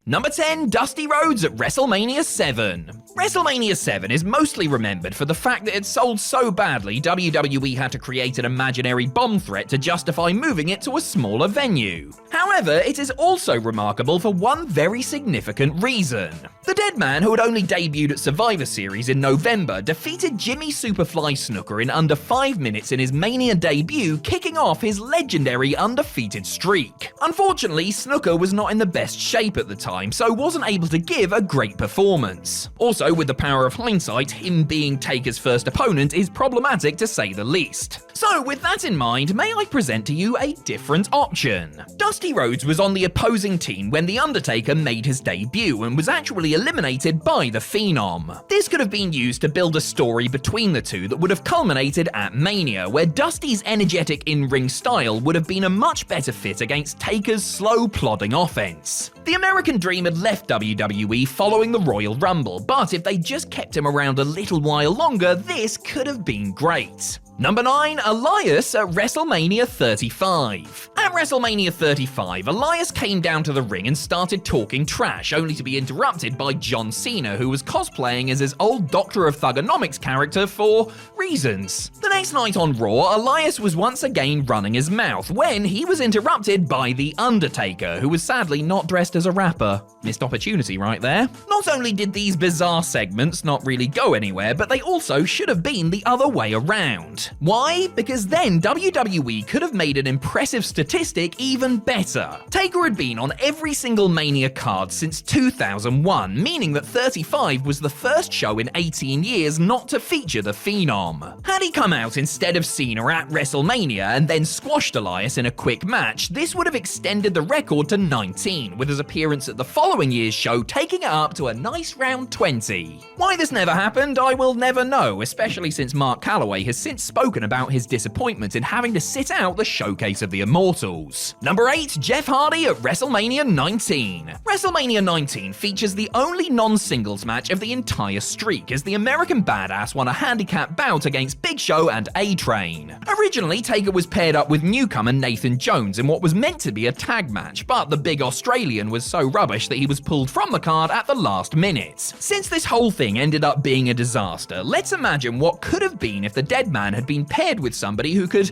Number 10, Dusty Rhodes at WrestleMania 7. WrestleMania 7 is mostly remembered for the fact that it sold so badly WWE had to create an imaginary bomb threat to justify moving it to a smaller venue. However, it is also remarkable for one very significant reason. The dead man, who had only debuted at Survivor Series in November, defeated Jimmy Superfly Snuka in under 5 minutes in his Mania debut, kicking off his legendary undefeated streak. Unfortunately, Snuka was not in the best shape at the time, so wasn't able to give a great performance. Also, with the power of hindsight, him being Taker's first opponent is problematic to say the least. So with that in mind, may I present to you a different option. Dusty Rhodes was on the opposing team when The Undertaker made his debut and was actually eliminated by the Phenom. This could have been used to build a story between the two that would have culminated at Mania, where Dusty's energetic in-ring style would have been a much better fit against Taker's slow, plodding offense. The American Dream had left WWE following the Royal Rumble, but if they just kept him around a little while longer, this could have been great. Number 9, Elias at WrestleMania 35. At WrestleMania 35, Elias came down to the ring and started talking trash, only to be interrupted by John Cena, who was cosplaying as his old Doctor of Thugonomics character for reasons. The next night on Raw, Elias was once again running his mouth when he was interrupted by The Undertaker, who was sadly not dressed as a rapper. Missed opportunity right there. Not only did these bizarre segments not really go anywhere, but they also should have been the other way around. Why? Because then WWE could have made an impressive statistic even better. Taker had been on every single Mania card since 2001, meaning that 35 was the first show in 18 years not to feature the Phenom. Had he come out instead of Cena at WrestleMania and then squashed Elias in a quick match, this would have extended the record to 19, with his appearance at the following year's show taking it up to a nice round 20. Why this never happened, I will never know, especially since Mark Calloway has since spoken about his disappointment in having to sit out the Showcase of the Immortals. Number 8, Jeff Hardy at WrestleMania 19. WrestleMania 19 features the only non-singles match of the entire streak, as the American Badass won a handicap bout against Big Show and A-Train. Originally, Taker was paired up with newcomer Nathan Jones in what was meant to be a tag match, but the big Australian was so rubbish that he was pulled from the card at the last minute. Since this whole thing ended up being a disaster, let's imagine what could have been if the dead man had been paired with somebody who could,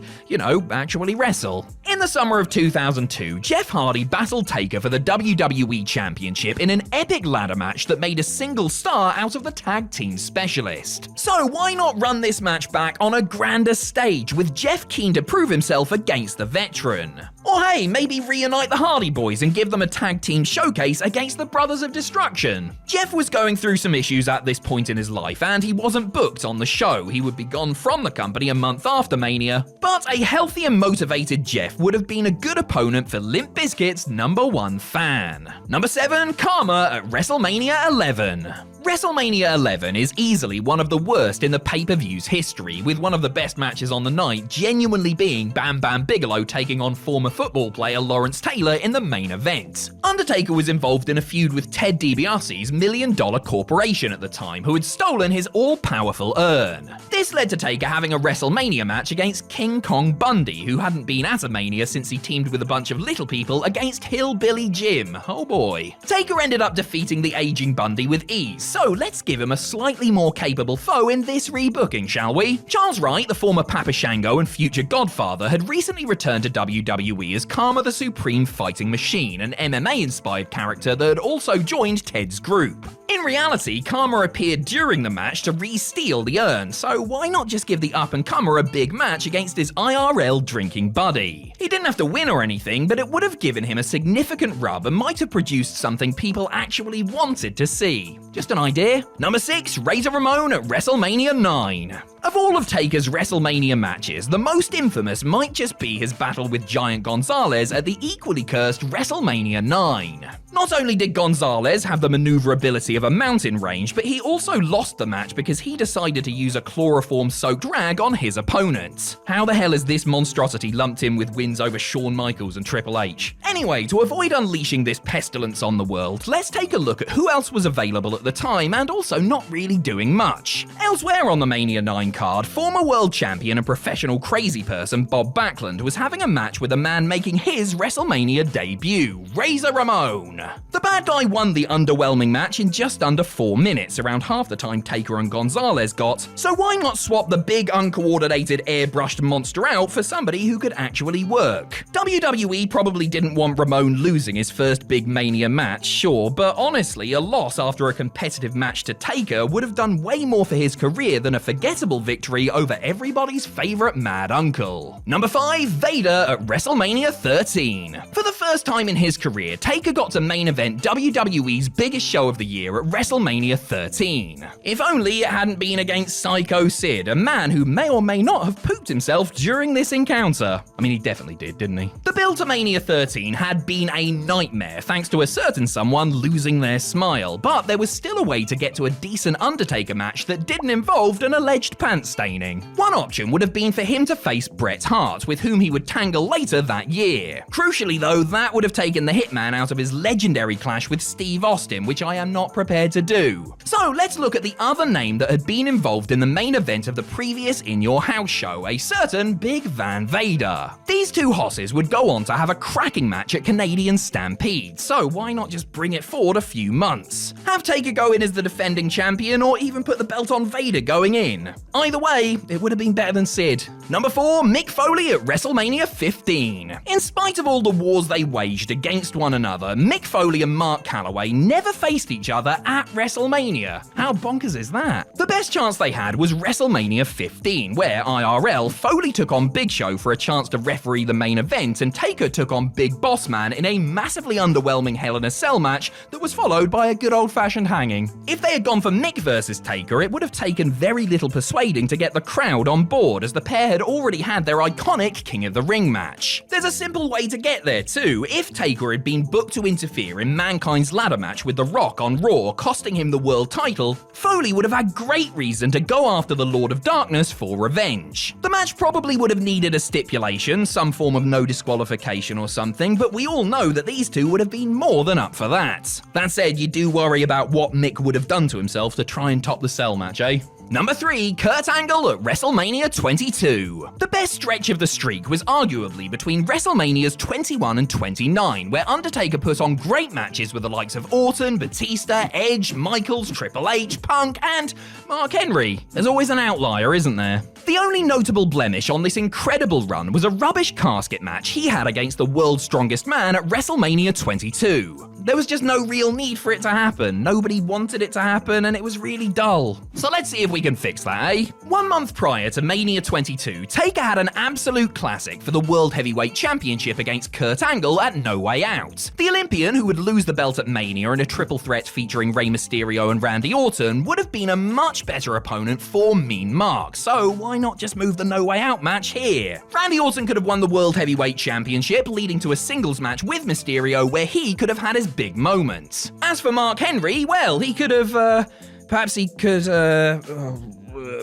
actually wrestle. In the summer of 2002, Jeff Hardy battled Taker for the WWE Championship in an epic ladder match that made a single star out of the tag team specialist. So why not run this match back on a grander stage with Jeff keen to prove himself against the veteran? Or hey, maybe reunite the Hardy Boys and give them a tag team showcase against the Brothers of Destruction. Jeff was going through some issues at this point in his life, and he wasn't booked on the show. He would be gone from the company a month after Mania, but a healthy and motivated Jeff would have been a good opponent for Limp Bizkit's #1 fan. Number 7, Karma at WrestleMania 11. WrestleMania 11 is easily one of the worst in the pay-per-view's history, with one of the best matches on the night genuinely being Bam Bam Bigelow taking on former football player Lawrence Taylor in the main event. Undertaker was involved in a feud with Ted DiBiase's $1 Million Corporation at the time, who had stolen his all-powerful urn. This led to Taker having a WrestleMania match against King Kong Bundy, who hadn't been at a Mania since he teamed with a bunch of little people against Hillbilly Jim. Oh boy. Taker ended up defeating the aging Bundy with ease, so let's give him a slightly more capable foe in this rebooking, shall we? Charles Wright, the former Papa Shango and future Godfather, had recently returned to WWE as Karma the Supreme Fighting Machine, an MMA-inspired character that had also joined Ted's group. In reality, Karma appeared during the match to re-steal the urn, so why not just give the up-and-comer a big match against his IRL drinking buddy? He didn't have to win or anything, but it would have given him a significant rub and might have produced something people actually wanted to see. Just an idea? Number 6, Razor Ramon at WrestleMania 9. Of all of Taker's WrestleMania matches, the most infamous might just be his battle with Giant Gonzalez at the equally cursed WrestleMania 9. Not only did Gonzalez have the maneuverability of a mountain range, but he also lost the match because he decided to use a chloroform-soaked rag on his opponent. How the hell is this monstrosity lumped in with wins over Shawn Michaels and Triple H? Anyway, to avoid unleashing this pestilence on the world, let's take a look at who else was available at the time and also not really doing much. Elsewhere on the Mania 9 card, former world champion and professional crazy person Bob Backlund was having a match with a man making his WrestleMania debut, Razor Ramon. The bad guy won the underwhelming match in just under 4 minutes, around half the time Taker and Gonzalez got, so why not swap the big uncoordinated airbrushed monster out for somebody who could actually work? WWE probably didn't want Ramon losing his first big Mania match, sure, but honestly, a loss after a competitive match to Taker would have done way more for his career than a forgettable victory over everybody's favorite mad uncle. Number 5, Vader at WrestleMania 13. For the first time in his career, Taker got to main event WWE's biggest show of the year at WrestleMania 13. If only it hadn't been against Psycho Sid, a man who may or may not have pooped himself during this encounter. I mean, he definitely did, didn't he? The build to Mania 13 had been a nightmare thanks to a certain someone losing their smile, but there was still a way to get to a decent Undertaker match that didn't involve an alleged pants staining. One option would have been for him to face Bret Hart, with whom he would tangle later that that year. Crucially though, that would have taken the Hitman out of his legendary clash with Steve Austin, which I am not prepared to do. So let's look at the other name that had been involved in the main event of the previous In Your House show, a certain Big Van Vader. These two hosses would go on to have a cracking match at Canadian Stampede, so why not just bring it forward a few months? Have Taker go in as the defending champion, or even put the belt on Vader going in. Either way, it would have been better than Sid. Number 4, Mick Foley at WrestleMania 15. In spite of all the wars they waged against one another, Mick Foley and Mark Calloway never faced each other at WrestleMania. How bonkers is that? The best chance they had was WrestleMania 15, where IRL, Foley took on Big Show for a chance to referee the main event, and Taker took on Big Boss Man in a massively underwhelming Hell in a Cell match that was followed by a good old-fashioned hanging. If they had gone for Mick versus Taker, it would have taken very little persuading to get the crowd on board, as the pair had already had their iconic King of the Ring match. There's a simple way to get there too. If Taker had been booked to interfere in Mankind's ladder match with The Rock on Raw, costing him the world title, Foley would have had great reason to go after the Lord of Darkness for revenge. The match probably would have needed a stipulation, some form of no disqualification or something, but we all know that these two would have been more than up for that. That said, you do worry about what Mick would have done to himself to try and top the Cell match, eh? Number 3, Kurt Angle at WrestleMania 22. The best stretch of the streak was arguably between WrestleManias 21 and 29, where Undertaker put on great matches with the likes of Orton, Batista, Edge, Michaels, Triple H, Punk, and Mark Henry. There's always an outlier, isn't there? The only notable blemish on this incredible run was a rubbish casket match he had against the world's strongest man at WrestleMania 22. There was just no real need for it to happen. Nobody wanted it to happen, and it was really dull. So let's see if we can fix that, eh? 1 month prior to Mania 22, Taker had an absolute classic for the World Heavyweight Championship against Kurt Angle at No Way Out. The Olympian, who would lose the belt at Mania in a triple threat featuring Rey Mysterio and Randy Orton, would have been a much better opponent for Mean Mark, so why not just move the No Way Out match here? Randy Orton could have won the World Heavyweight Championship, leading to a singles match with Mysterio where he could have had his big moment. As for Mark Henry, well, he could have, perhaps he could,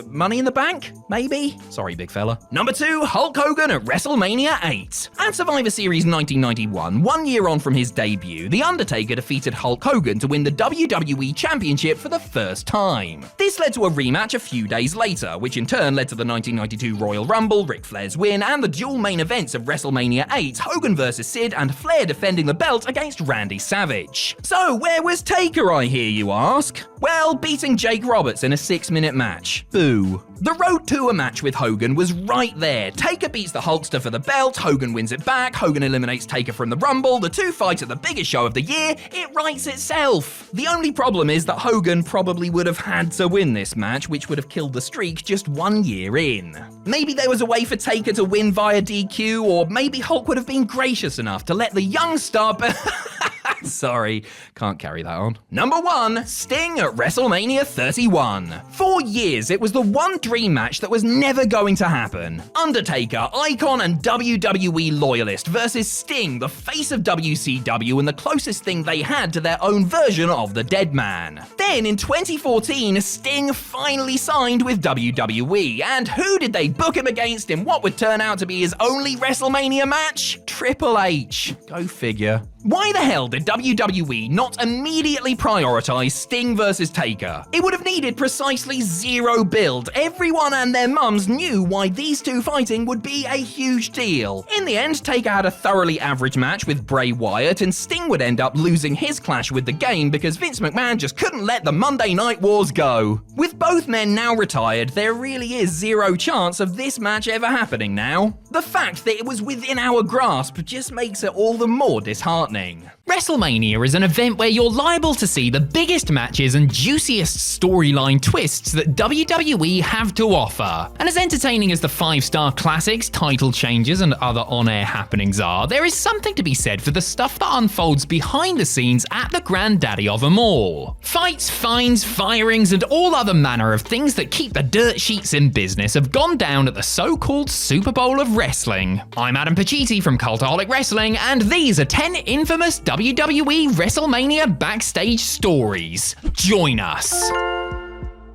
Money in the Bank? Maybe? Sorry, big fella. Number 2, Hulk Hogan at WrestleMania 8. At Survivor Series 1991, 1 year on from his debut, The Undertaker defeated Hulk Hogan to win the WWE Championship for the first time. This led to a rematch a few days later, which in turn led to the 1992 Royal Rumble, Ric Flair's win, and the dual main events of WrestleMania 8, Hogan vs. Sid and Flair defending the belt against Randy Savage. So where was Taker, I hear you ask? Well, beating Jake Roberts in a 6-minute match. Boo. The road to a match with Hogan was right there. Taker beats the Hulkster for the belt, Hogan wins it back, Hogan eliminates Taker from the Rumble, the two fight at the biggest show of the year, it writes itself. The only problem is that Hogan probably would have had to win this match, which would have killed the streak just 1 year in. Maybe there was a way for Taker to win via DQ, or maybe Hulk would have been gracious enough to let the young star Sorry, can't carry that on. Number 1, Sting at WrestleMania 31. For years, it was the one dream match that was never going to happen. Undertaker, icon and WWE loyalist, versus Sting, the face of WCW and the closest thing they had to their own version of the Dead Man. Then in 2014, Sting finally signed with WWE, and who did they book him against in what would turn out to be his only WrestleMania match? Triple H. Go figure. Why the hell did WWE not immediately prioritize Sting versus Taker? It would have needed precisely 0 build. Everyone and their mums knew why these two fighting would be a huge deal. In the end, Taker had a thoroughly average match with Bray Wyatt, and Sting would end up losing his clash with the Game because Vince McMahon just couldn't let the Monday Night Wars go. With both men now retired, there really is 0 chance of this match ever happening now. The fact that it was within our grasp just makes it all the more disheartening. WrestleMania is an event where you're liable to see the biggest matches and juiciest storyline twists that WWE have to offer. And as entertaining as the 5-star classics, title changes, and other on-air happenings are, there is something to be said for the stuff that unfolds behind the scenes at the granddaddy of them all. Fights, fines, firings, and all other manner of things that keep the dirt sheets in business have gone down at the so-called Super Bowl of Wrestling. I'm Adam Pacitti from Cultaholic Wrestling, and these are 10 infamous WWE WrestleMania backstage stories. Join us.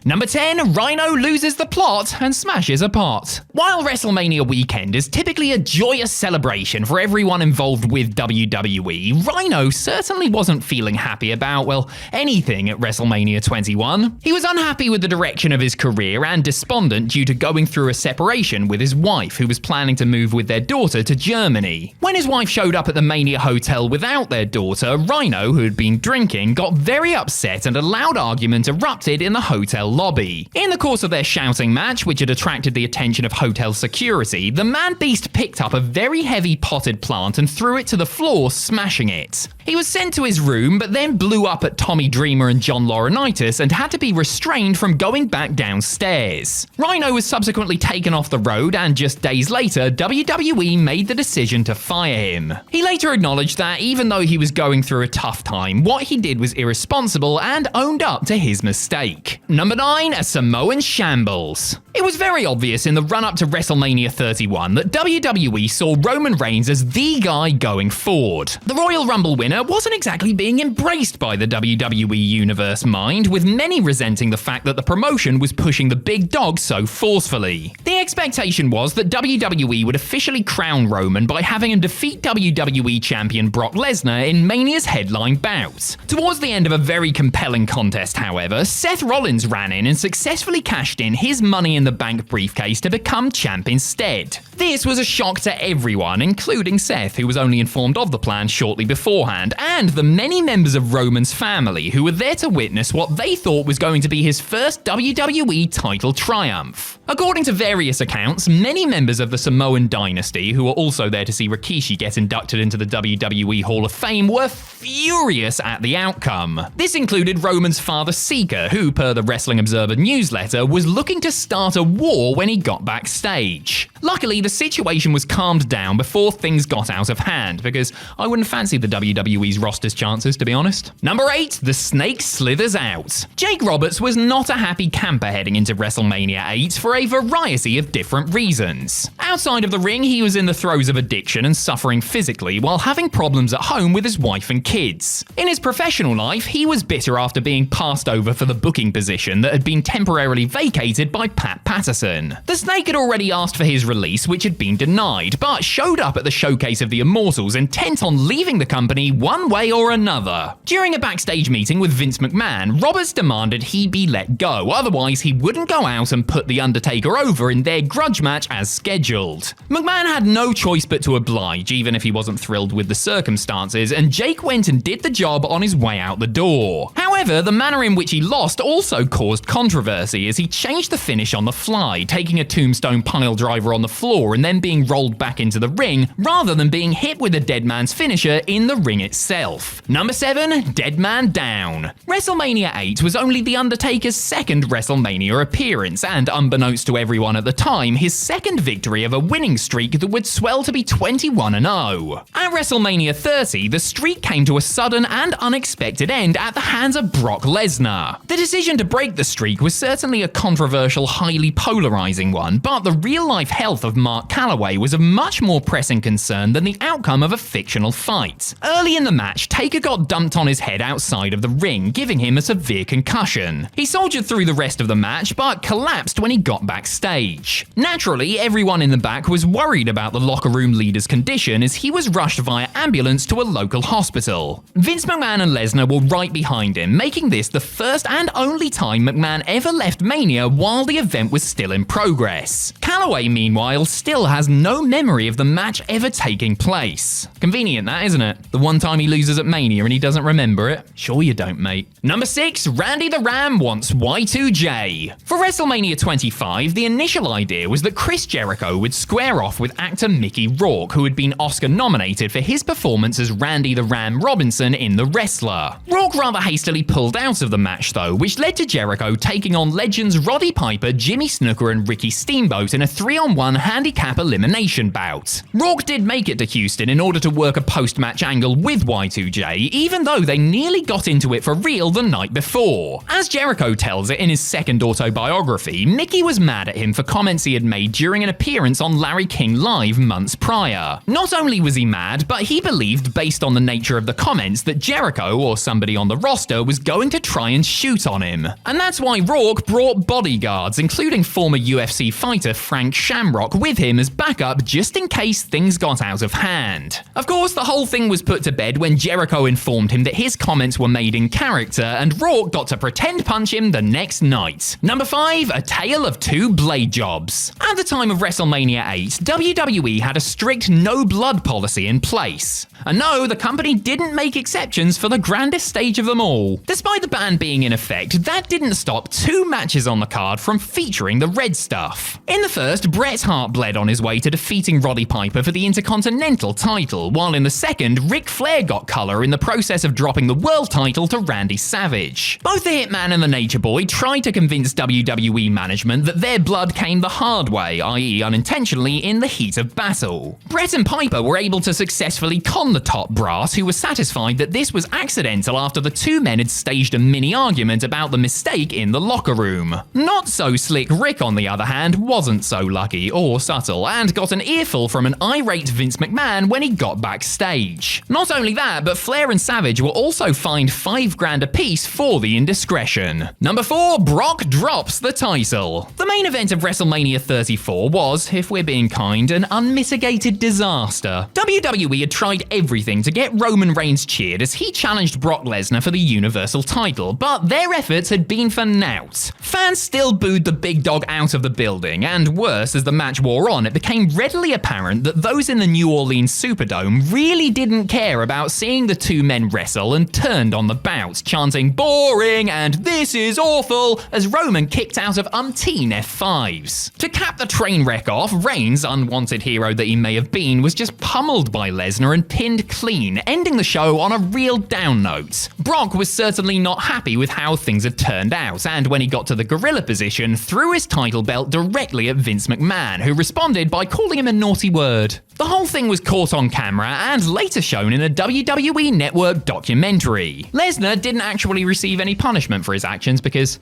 Number 10, Rhino loses the plot and smashes a pot. While WrestleMania weekend is typically a joyous celebration for everyone involved with WWE, Rhino certainly wasn't feeling happy about, well, anything at WrestleMania 21. He was unhappy with the direction of his career and despondent due to going through a separation with his wife, who was planning to move with their daughter to Germany. When his wife showed up at the Mania Hotel without their daughter, Rhino, who had been drinking, got very upset and a loud argument erupted in the hotel lobby. In the course of their shouting match, which had attracted the attention of hotel security, the man-beast picked up a very heavy potted plant and threw it to the floor, smashing it. He was sent to his room, but then blew up at Tommy Dreamer and John Laurinaitis and had to be restrained from going back downstairs. Rhino was subsequently taken off the road, and just days later, WWE made the decision to fire him. He later acknowledged that even though he was going through a tough time, what he did was irresponsible and owned up to his mistake. Number 9, a Samoan shambles. It was very obvious in the run-up to WrestleMania 31 that WWE saw Roman Reigns as the guy going forward. The Royal Rumble winner wasn't exactly being embraced by the WWE Universe mind, with many resenting the fact that the promotion was pushing the big dog so forcefully. The expectation was that WWE would officially crown Roman by having him defeat WWE Champion Brock Lesnar in Mania's headline bout. Towards the end of a very compelling contest, however, Seth Rollins ran in and successfully cashed in his Money in the Bank briefcase to become champ instead. This was a shock to everyone, including Seth, who was only informed of the plan shortly beforehand, and the many members of Roman's family who were there to witness what they thought was going to be his first WWE title triumph. According to various accounts, many members of the Samoan dynasty, who were also there to see Rikishi get inducted into the WWE Hall of Fame, were furious at the outcome. This included Roman's father Sika, who, per the Wrestling Observer newsletter, was looking to start a war when he got backstage. Luckily, the situation was calmed down before things got out of hand, because I wouldn't fancy the WWE's roster's chances, to be honest. Number 8, the snake slithers out. Jake Roberts was not a happy camper heading into WrestleMania 8 for a variety of different reasons. Outside of the ring, he was in the throes of addiction and suffering physically while having problems at home with his wife and kids. In his professional life, he was bitter after being passed over for the booking position that had been temporarily vacated by Pat Patterson. The Snake had already asked for his release, which had been denied, but showed up at the showcase of the Immortals intent on leaving the company one way or another. During a backstage meeting with Vince McMahon, Roberts demanded he be let go, otherwise he wouldn't go out and put The Undertaker over in their grudge match as scheduled. McMahon had no choice but to oblige, even if he wasn't thrilled with the circumstances, and Jake went and did the job on his way out the door. However, the manner in which he lost also caused controversy, as he changed the finish on the fly, taking a tombstone piledriver on the floor and then being rolled back into the ring, rather than being hit with a dead man's finisher in the ring itself. Number 7, Dead Man Down. WrestleMania 8 was only The Undertaker's second WrestleMania appearance, and unbeknownst to everyone at the time, his second victory of a winning streak that would swell to be 21-0. At WrestleMania 30, the streak came to a sudden and unexpected end at the hands of Brock Lesnar. The decision to break the streak was certainly a controversial, highly polarizing one, but the real-life health of Mark Calloway was of much more pressing concern than the outcome of a fictional fight. Early in the match, Taker got dumped on his head outside of the ring, giving him a severe concussion. He soldiered through the rest of the match, but collapsed when he got backstage. Naturally, everyone in the back was worried about the locker room leader's condition, as he was rushed via ambulance to a local hospital. Vince McMahon and Lesnar were right behind him, making this the first and only time McMahon ever left Mania while the event was still in progress. Calloway, meanwhile, still has no memory of the match ever taking place. Convenient that, isn't it? The one time he loses at Mania and he doesn't remember it. Sure you don't, mate. Number 6, Randy the Ram wants Y2J. For WrestleMania 25, the initial idea was that Chris Jericho would square off with actor Mickey Rourke, who had been Oscar nominated for his performance as Randy the Ram Robinson in The Wrestler. Rourke rather hastily pulled out of the match though, which led to Jericho taking on legends Roddy Piper, Jimmy Snuka and Ricky Steamboat in a 3-on-1 handicap elimination bout. Rourke did make it to Houston in order to work a post-match angle with Y2J, even though they nearly got into it for real the night before. As Jericho tells it in his second autobiography, Mickey was mad at him for comments he had made during an appearance on Larry King Live months prior. Not only was he mad, but he believed, based on the nature of the comments, that Jericho or somebody on the roster was going to try and shoot on him. And that's why Rourke brought bodyguards, including former UFC fighter Frank Shamrock, with him as backup just in case things got out of hand. Of course, the whole thing was put to bed when Jericho informed him that his comments were made in character, and Rourke got to pretend punch him the next night. Number 5, a tale of two blade jobs. At the time of WrestleMania 8, WWE had a strict no-blood policy in place. And no, the company didn't make exceptions for the grandest stage of them all. Despite the ban being in effect, that didn't stop two matches on the card from featuring the red stuff. In the first, Bret Hart bled on his way to defeating Roddy Piper for the Intercontinental title, while in the second, Ric Flair got colour in the process of dropping the world title to Randy Savage. Both the Hitman and the Nature Boy tried to convince WWE management that their blood came the hard way, i.e. unintentionally in the heat of battle. Bret and Piper were able to successfully con the top brass, who were satisfied that this was accidental after the two men had staged a mini argument about the mistake in the locker room. Not so slick Rick, on the other hand, wasn't so lucky or subtle, and got an earful from an irate Vince McMahon when he got backstage. Not only that, but Flair and Savage were also fined $5,000 apiece for the indiscretion. Number 4, Brock drops the title. The main event of WrestleMania 34 was, if we're being kind, an unmitigated disaster. WWE had tried everything to get Roman Reigns cheered as he challenged Brock Lesnar for the Universal title, but their efforts had been for naught. Fans still booed the big dog out of the building, and worse, as the match wore on, it became readily apparent that those in the New Orleans Superdome really didn't care about seeing the two men wrestle and turned on the bout, chanting "boring" and "this is awful" as Roman kicked out of umpteen F5s. To cap the train wreck off, Reigns, unwanted hero that he may have been, was just pummeled by Lesnar and pinned clean, ending the show on a real down note. Brock was certainly not happy with how things had turned out, and when he got to the gorilla position, threw his title belt directly at Vince McMahon, who responded by calling him a naughty word. The whole thing was caught on camera and later shown in a WWE Network documentary. Lesnar didn't actually receive any punishment for his actions because,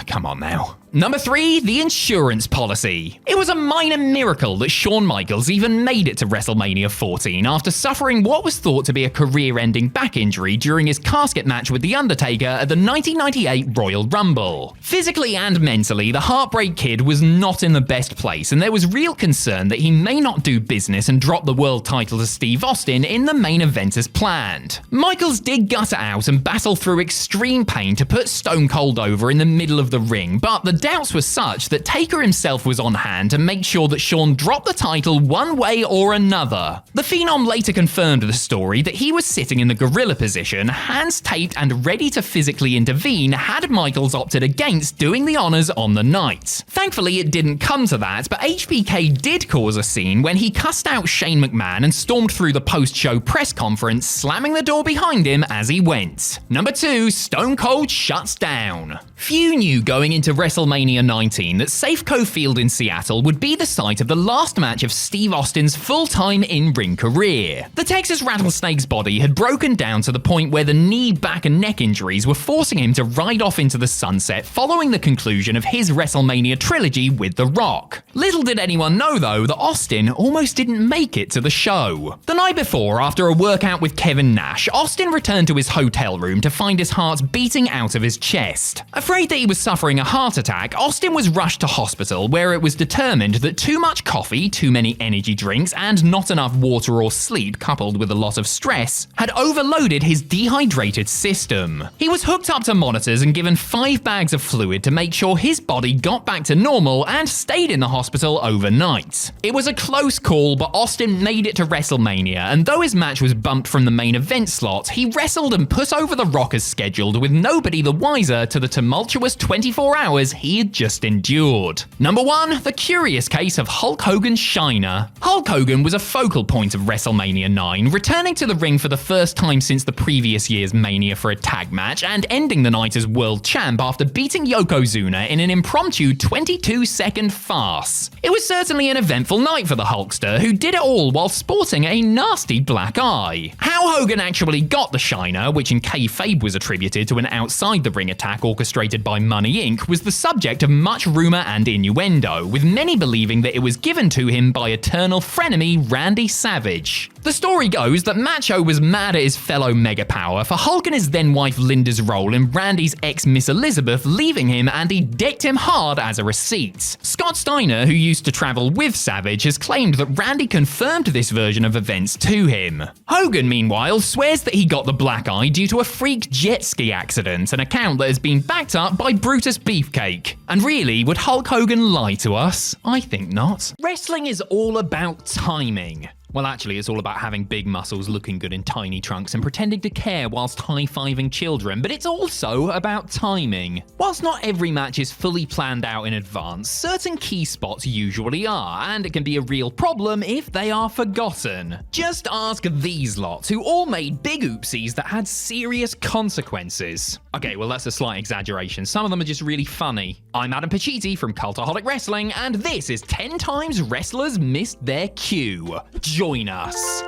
come on now. Number 3, the insurance policy. It was a minor miracle that Shawn Michaels even made it to WrestleMania 14 after suffering what was thought to be a career-ending back injury during his casket match with The Undertaker at the 1998 Royal Rumble. Physically and mentally, the Heartbreak Kid was not in the best place, and there was real concern that he may not do business and drop the world title to Steve Austin in the main event as planned. Michaels did gut it out and battle through extreme pain to put Stone Cold over in the middle of the ring, but the doubts were such that Taker himself was on hand to make sure that Shawn dropped the title one way or another. The Phenom later confirmed the story that he was sitting in the gorilla position, hands taped and ready to physically intervene had Michaels opted against doing the honors on the night. Thankfully, it didn't come to that, but HBK did cause a scene when he cussed out Shane McMahon and stormed through the post-show press conference, slamming the door behind him as he went. Number 2, Stone Cold shuts down. Few knew going into WrestleMania 19 that Safeco Field in Seattle would be the site of the last match of Steve Austin's full-time in-ring career. The Texas Rattlesnake's body had broken down to the point where the knee, back and neck injuries were forcing him to ride off into the sunset following the conclusion of his WrestleMania trilogy with The Rock. Little did anyone know though that Austin almost didn't make it to the show. The night before, after a workout with Kevin Nash, Austin returned to his hotel room to find his heart beating out of his chest. Afraid that he was suffering a heart attack, Austin was rushed to hospital where it was determined that too much coffee, too many energy drinks, and not enough water or sleep coupled with a lot of stress had overloaded his dehydrated system. He was hooked up to monitors and given 5 bags of fluid to make sure his body got back to normal and stayed in the hospital overnight. It was a close call, but Austin made it to WrestleMania, and though his match was bumped from the main event slot, he wrestled and put over The Rock as scheduled with nobody the wiser to the tumultuous 24 hours he he had just endured. Number 1, the curious case of Hulk Hogan's Shiner. Hulk Hogan was a focal point of WrestleMania 9, returning to the ring for the first time since the previous year's Mania for a tag match and ending the night as world champ after beating Yokozuna in an impromptu 22-second farce. It was certainly an eventful night for the Hulkster, who did it all while sporting a nasty black eye. How Hogan actually got the Shiner, which in kayfabe was attributed to an outside-the-ring attack orchestrated by Money Inc., was the subject of much rumour and innuendo, with many believing that it was given to him by eternal frenemy Randy Savage. The story goes that Macho was mad at his fellow Mega Power for Hulk and his then-wife Linda's role in Randy's ex-Miss Elizabeth leaving him, and he decked him hard as a receipt. Scott Steiner, who used to travel with Savage, has claimed that Randy confirmed this version of events to him. Hogan, meanwhile, swears that he got the black eye due to a freak jet ski accident, an account that has been backed up by Brutus Beefcake. And really, would Hulk Hogan lie to us? I think not. Wrestling is all about timing. Well, actually, it's all about having big muscles, looking good in tiny trunks, and pretending to care whilst high-fiving children, but it's also about timing. Whilst not every match is fully planned out in advance, certain key spots usually are, and it can be a real problem if they are forgotten. Just ask these lots, who all made big oopsies that had serious consequences. Okay, well, that's a slight exaggeration. Some of them are just really funny. I'm Adam Pacitti from Cultaholic Wrestling, and this is 10 times wrestlers missed their cue. Join us.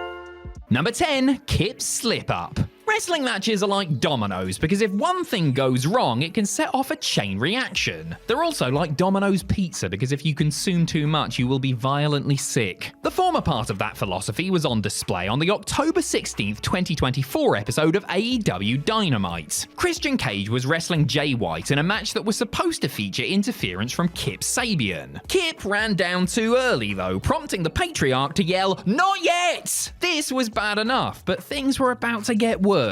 Number 10, Kip's slip-up. Wrestling matches are like dominoes, because if one thing goes wrong, it can set off a chain reaction. They're also like Domino's pizza, because if you consume too much, you will be violently sick. The former part of that philosophy was on display on the October 16th, 2024 episode of AEW Dynamite. Christian Cage was wrestling Jay White in a match that was supposed to feature interference from Kip Sabian. Kip ran down too early, though, prompting the Patriarch to yell, "Not yet!" This was bad enough, but things were about to get worse.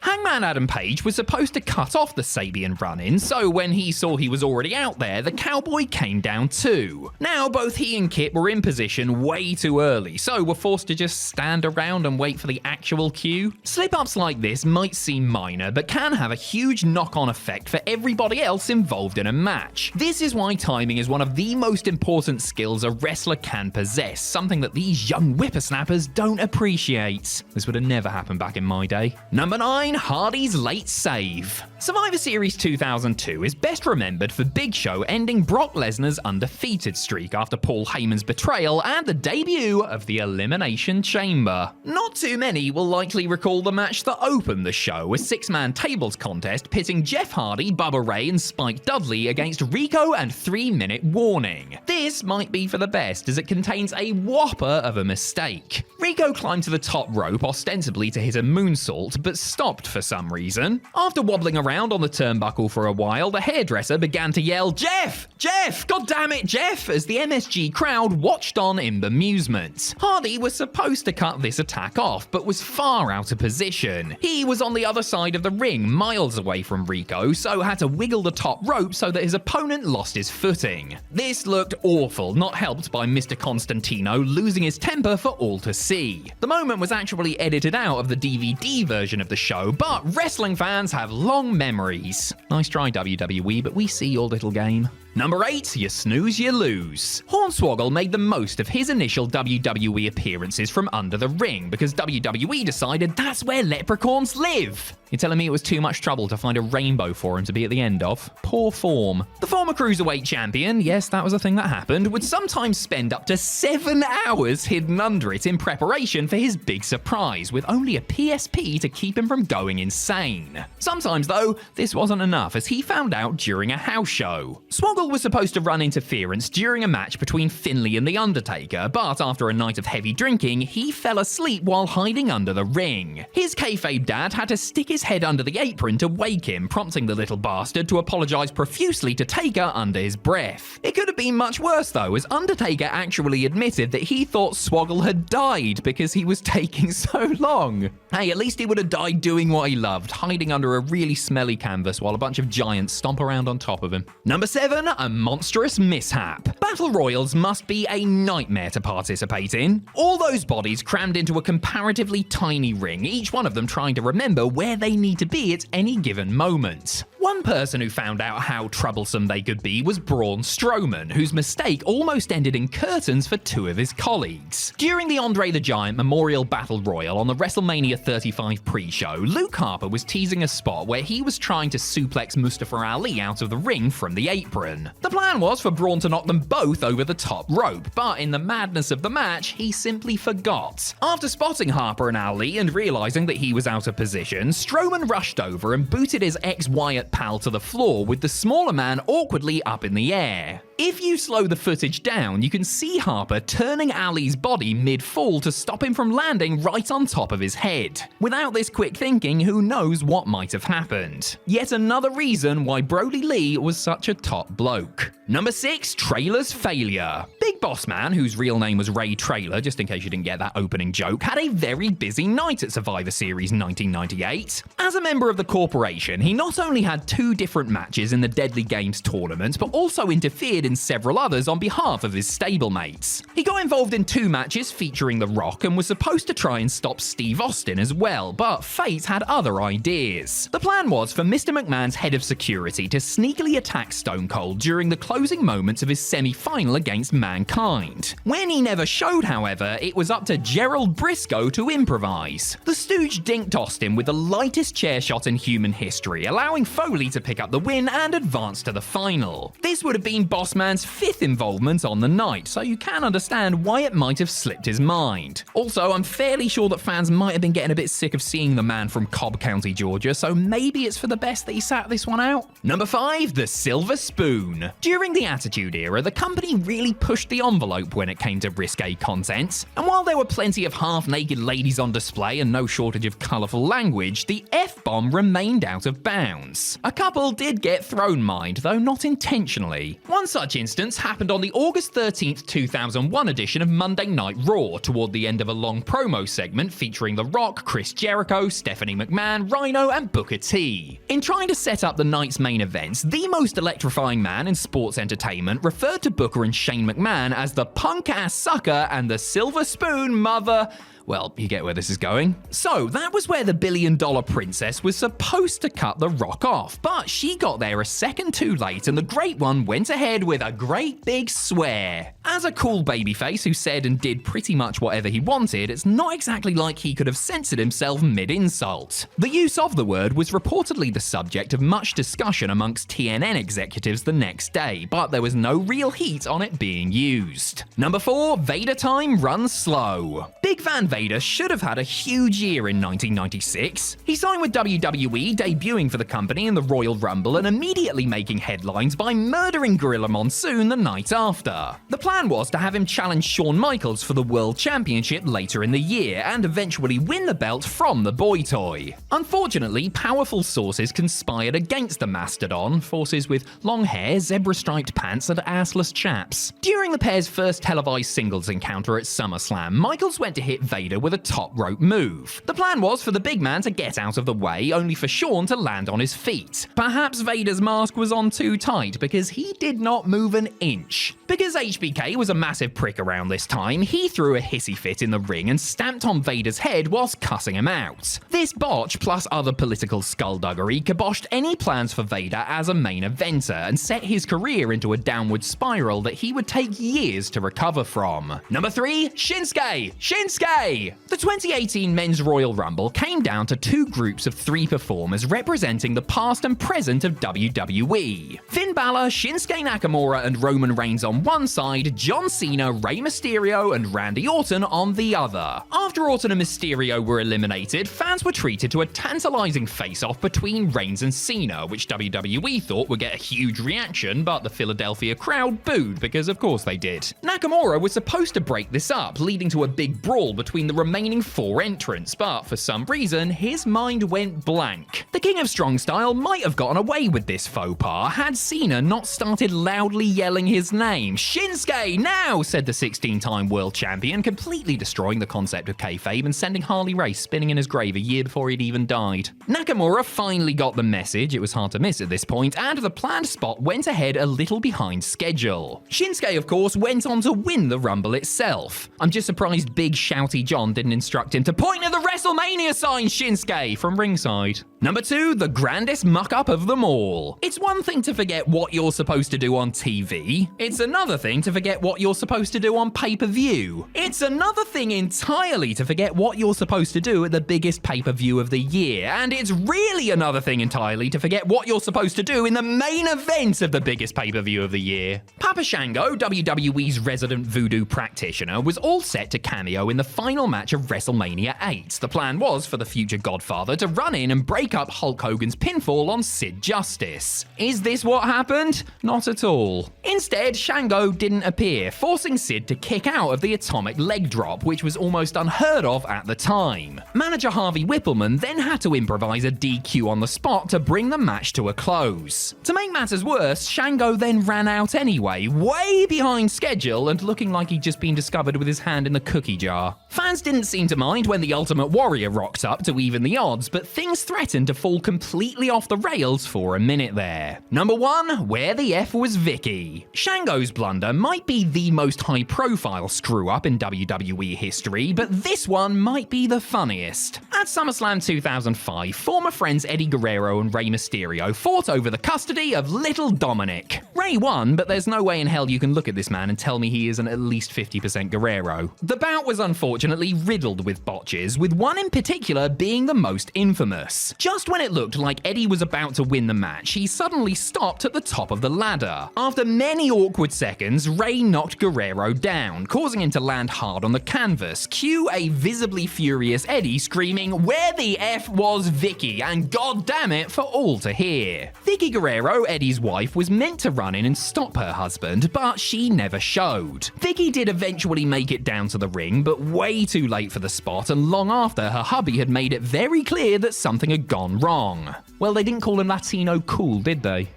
Hangman Adam Page was supposed to cut off the Sabian run-in, so when he saw he was already out there, the Cowboy came down too. Now, both he and Kip were in position way too early, so were forced to just stand around and wait for the actual cue. Slip-ups like this might seem minor, but can have a huge knock-on effect for everybody else involved in a match. This is why timing is one of the most important skills a wrestler can possess, something that these young whippersnappers don't appreciate. This would have never happened back in my day. Number 9, Hardy's late save. Survivor Series 2002 is best remembered for Big Show ending Brock Lesnar's undefeated streak after Paul Heyman's betrayal and the debut of the Elimination Chamber. Not too many will likely recall the match that opened the show, a 6-man tables contest pitting Jeff Hardy, Bubba Ray and Spike Dudley against Rico and 3-Minute Warning. This might be for the best, as it contains a whopper of a mistake. Rico climbed to the top rope ostensibly to hit a moonsault, but stopped for some reason. After wobbling around on the turnbuckle for a while, the hairdresser began to yell, "Jeff! Jeff! God damn it, Jeff!" as the MSG crowd watched on in bemusement. Hardy was supposed to cut this attack off, but was far out of position. He was on the other side of the ring, miles away from Rico, so had to wiggle the top rope so that his opponent lost his footing. This looked awful, not helped by Mr. Constantino losing his temper for all to see. The moment was actually edited out of the DVD version of the show, but wrestling fans have long memories. Nice try, WWE, but we see your little game. Number 8, you snooze, you lose. Hornswoggle made the most of his initial WWE appearances from under the ring because WWE decided that's where leprechauns live. You're telling me it was too much trouble to find a rainbow for him to be at the end of? Poor form. The former Cruiserweight champion, yes, that was a thing that happened, would sometimes spend up to 7 hours hidden under it in preparation for his big surprise, with only a PSP to keep him from going insane. Sometimes, though, this wasn't enough, as he found out during a house show. Swoggle was supposed to run interference during a match between Finlay and The Undertaker, but after a night of heavy drinking, he fell asleep while hiding under the ring. His kayfabe dad had to stick his head under the apron to wake him, prompting the little bastard to apologise profusely to Taker under his breath. It could have been much worse though, as Undertaker actually admitted that he thought Swoggle had died because he was taking so long. Hey, at least he would have died doing what he loved, hiding under a really smelly canvas while a bunch of giants stomp around on top of him. Number 7, a monstrous mishap. Battle Royals must be a nightmare to participate in. All those bodies crammed into a comparatively tiny ring, each one of them trying to remember where they need to be at any given moment. One person who found out how troublesome they could be was Braun Strowman, whose mistake almost ended in curtains for two of his colleagues. During the Andre the Giant Memorial Battle Royal on the WrestleMania 35 pre-show, Luke Harper was teasing a spot where he was trying to suplex Mustafa Ali out of the ring from the apron. The plan was for Braun to knock them both over the top rope, but in the madness of the match, he simply forgot. After spotting Harper and Ali and realizing that he was out of position, Strowman rushed over and booted his ex-Wyatt pal to the floor with the smaller man awkwardly up in the air. If you slow the footage down, you can see Harper turning Ali's body mid-fall to stop him from landing right on top of his head. Without this quick thinking, who knows what might have happened. Yet another reason why Brody Lee was such a top bloke. Number 6, Trailer's failure. Big Boss Man, whose real name was Ray Traylor, just in case you didn't get that opening joke, had a very busy night at Survivor Series 1998. As a member of the corporation, he not only had 2 different matches in the Deadly Games tournament, but also interfered in several others on behalf of his stablemates. He got involved in 2 matches featuring The Rock and was supposed to try and stop Steve Austin as well, but fate had other ideas. The plan was for Mr. McMahon's head of security to sneakily attack Stone Cold during the closing moments of his semi-final against Mankind. When he never showed, however, it was up to Gerald Briscoe to improvise. The Stooge dinked Austin with the lightest chair shot in human history, allowing Foley to pick up the win and advance to the final. This would have been Boss Man's 5th involvement on the night, so you can understand why it might have slipped his mind. Also, I'm fairly sure that fans might have been getting a bit sick of seeing the man from Cobb County, Georgia, so maybe it's for the best that he sat this one out. Number 5, the Silver Spoon. During the Attitude Era, the company really pushed the envelope when it came to risque content, and while there were plenty of half-naked ladies on display and no shortage of colourful language, the F-bomb remained out of bounds. A couple did get thrown mined, though not intentionally. One such instance happened on the August 13th, 2001 edition of Monday Night Raw, toward the end of a long promo segment featuring The Rock, Chris Jericho, Stephanie McMahon, Rhino, and Booker T. In trying to set up the night's main events, the most electrifying man in sports entertainment referred to Booker and Shane McMahon as the punk-ass sucker and the silver spoon mother. Well, you get where this is going. So, that was where the $1 billion princess was supposed to cut The Rock off, but she got there a second too late and the Great One went ahead with a great big swear. As a cool babyface who said and did pretty much whatever he wanted, it's not exactly like he could have censored himself mid-insult. The use of the word was reportedly the subject of much discussion amongst TNN executives the next day, but there was no real heat on it being used. Number 4, Vader time runs slow. Big Van Vader should have had a huge year in 1996. He signed with WWE, debuting for the company in the Royal Rumble and immediately making headlines by murdering Gorilla Monsoon the night after. The plan was to have him challenge Shawn Michaels for the World Championship later in the year and eventually win the belt from the boy toy. Unfortunately, powerful sources conspired against the Mastodon, forces with long hair, zebra-striped pants, and assless chaps. During the pair's first televised singles encounter at SummerSlam, Michaels went to hit Vader with a top rope move. The plan was for the big man to get out of the way, only for Shawn to land on his feet. Perhaps Vader's mask was on too tight because he did not move an inch. Because HBK was a massive prick around this time, he threw a hissy fit in the ring and stamped on Vader's head whilst cussing him out. This botch, plus other political skullduggery, kiboshed any plans for Vader as a main eventer and set his career into a downward spiral that he would take years to recover from. Number 3, Shinsuke! Shinsuke! The 2018 Men's Royal Rumble came down to 2 groups of 3 performers representing the past and present of WWE. Finn Balor, Shinsuke Nakamura, and Roman Reigns on one side, John Cena, Rey Mysterio, and Randy Orton on the other. After Orton and Mysterio were eliminated, fans were treated to a tantalizing face-off between Reigns and Cena, which WWE thought would get a huge reaction, but the Philadelphia crowd booed because of course they did. Nakamura was supposed to break this up, leading to a big brawl between the remaining 4 entrants, but for some reason, his mind went blank. The King of Strong Style might have gotten away with this faux pas had Cena not started loudly yelling his name. Shinsuke, now, said the 16-time world champion, completely destroying the concept of kayfabe and sending Harley Race spinning in his grave a year before he'd even died. Nakamura finally got the message, it was hard to miss at this point, and the planned spot went ahead a little behind schedule. Shinsuke, of course, went on to win the Rumble itself. I'm just surprised big shouty John didn't instruct him to point at the WrestleMania sign, Shinsuke, from ringside. Number 2, the grandest muck-up of them all. It's one thing to forget what you're supposed to do on TV. It's another thing to forget what you're supposed to do on pay-per-view. It's another thing entirely to forget what you're supposed to do at the biggest pay-per-view of the year. And it's really another thing entirely to forget what you're supposed to do in the main event of the biggest pay-per-view of the year. Papa Shango, WWE's resident voodoo practitioner, was all set to cameo in the final match of WrestleMania 8. The plan was for the future Godfather to run in and break up Hulk Hogan's pinfall on Sid Justice. Is this what happened? Not at all. Instead, Shango didn't appear, forcing Sid to kick out of the atomic leg drop, which was almost unheard of at the time. Manager Harvey Whippleman then had to improvise a DQ on the spot to bring the match to a close. To make matters worse, Shango then ran out anyway, way behind schedule and looking like he'd just been discovered with his hand in the cookie jar. Fans didn't seem to mind when the Ultimate Warrior rocked up to even the odds, but things threatened to fall completely off the rails for a minute there. Number 1, where the F was Vicky? Shango's blunder might be the most high-profile screw-up in WWE history, but this one might be the funniest. At SummerSlam 2005, former friends Eddie Guerrero and Rey Mysterio fought over the custody of Little Dominic. Rey won, but there's no way in hell you can look at this man and tell me he isn't at least 50% Guerrero. The bout was unfortunately riddled with botches, with one in particular being the most infamous. Just when it looked like Eddie was about to win the match, he suddenly stopped at the top of the ladder. After many awkward seconds, Rey knocked Guerrero down, causing him to land hard on the canvas. Cue a visibly furious Eddie screaming, "Where the F was Vicky?" and god damn it for all to hear. Vicky Guerrero, Eddie's wife, was meant to run in and stop her husband, but she never showed. Vicky did eventually make it down to the ring, but way too late for the spot, and long after her hubby had made it very clear that something had gone wrong. Well, they didn't call him Latino cool, did they?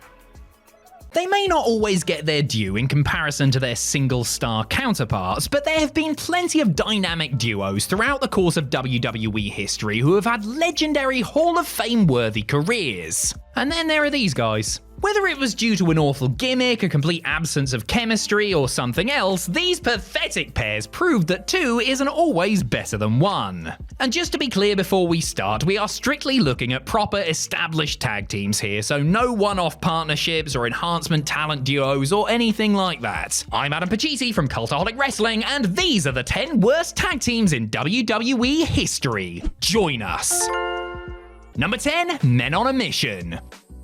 They may not always get their due in comparison to their single-star counterparts, but there have been plenty of dynamic duos throughout the course of WWE history who have had legendary Hall of Fame-worthy careers. And then there are these guys. Whether it was due to an awful gimmick, a complete absence of chemistry, or something else, these pathetic pairs proved that 2 isn't always better than 1. And just to be clear before we start, we are strictly looking at proper established tag teams here, so no one-off partnerships or enhancement talent duos or anything like that. I'm Adam Pacitti from Cultaholic Wrestling, and these are the 10 worst tag teams in WWE history. Join us. Number 10, Men on a Mission.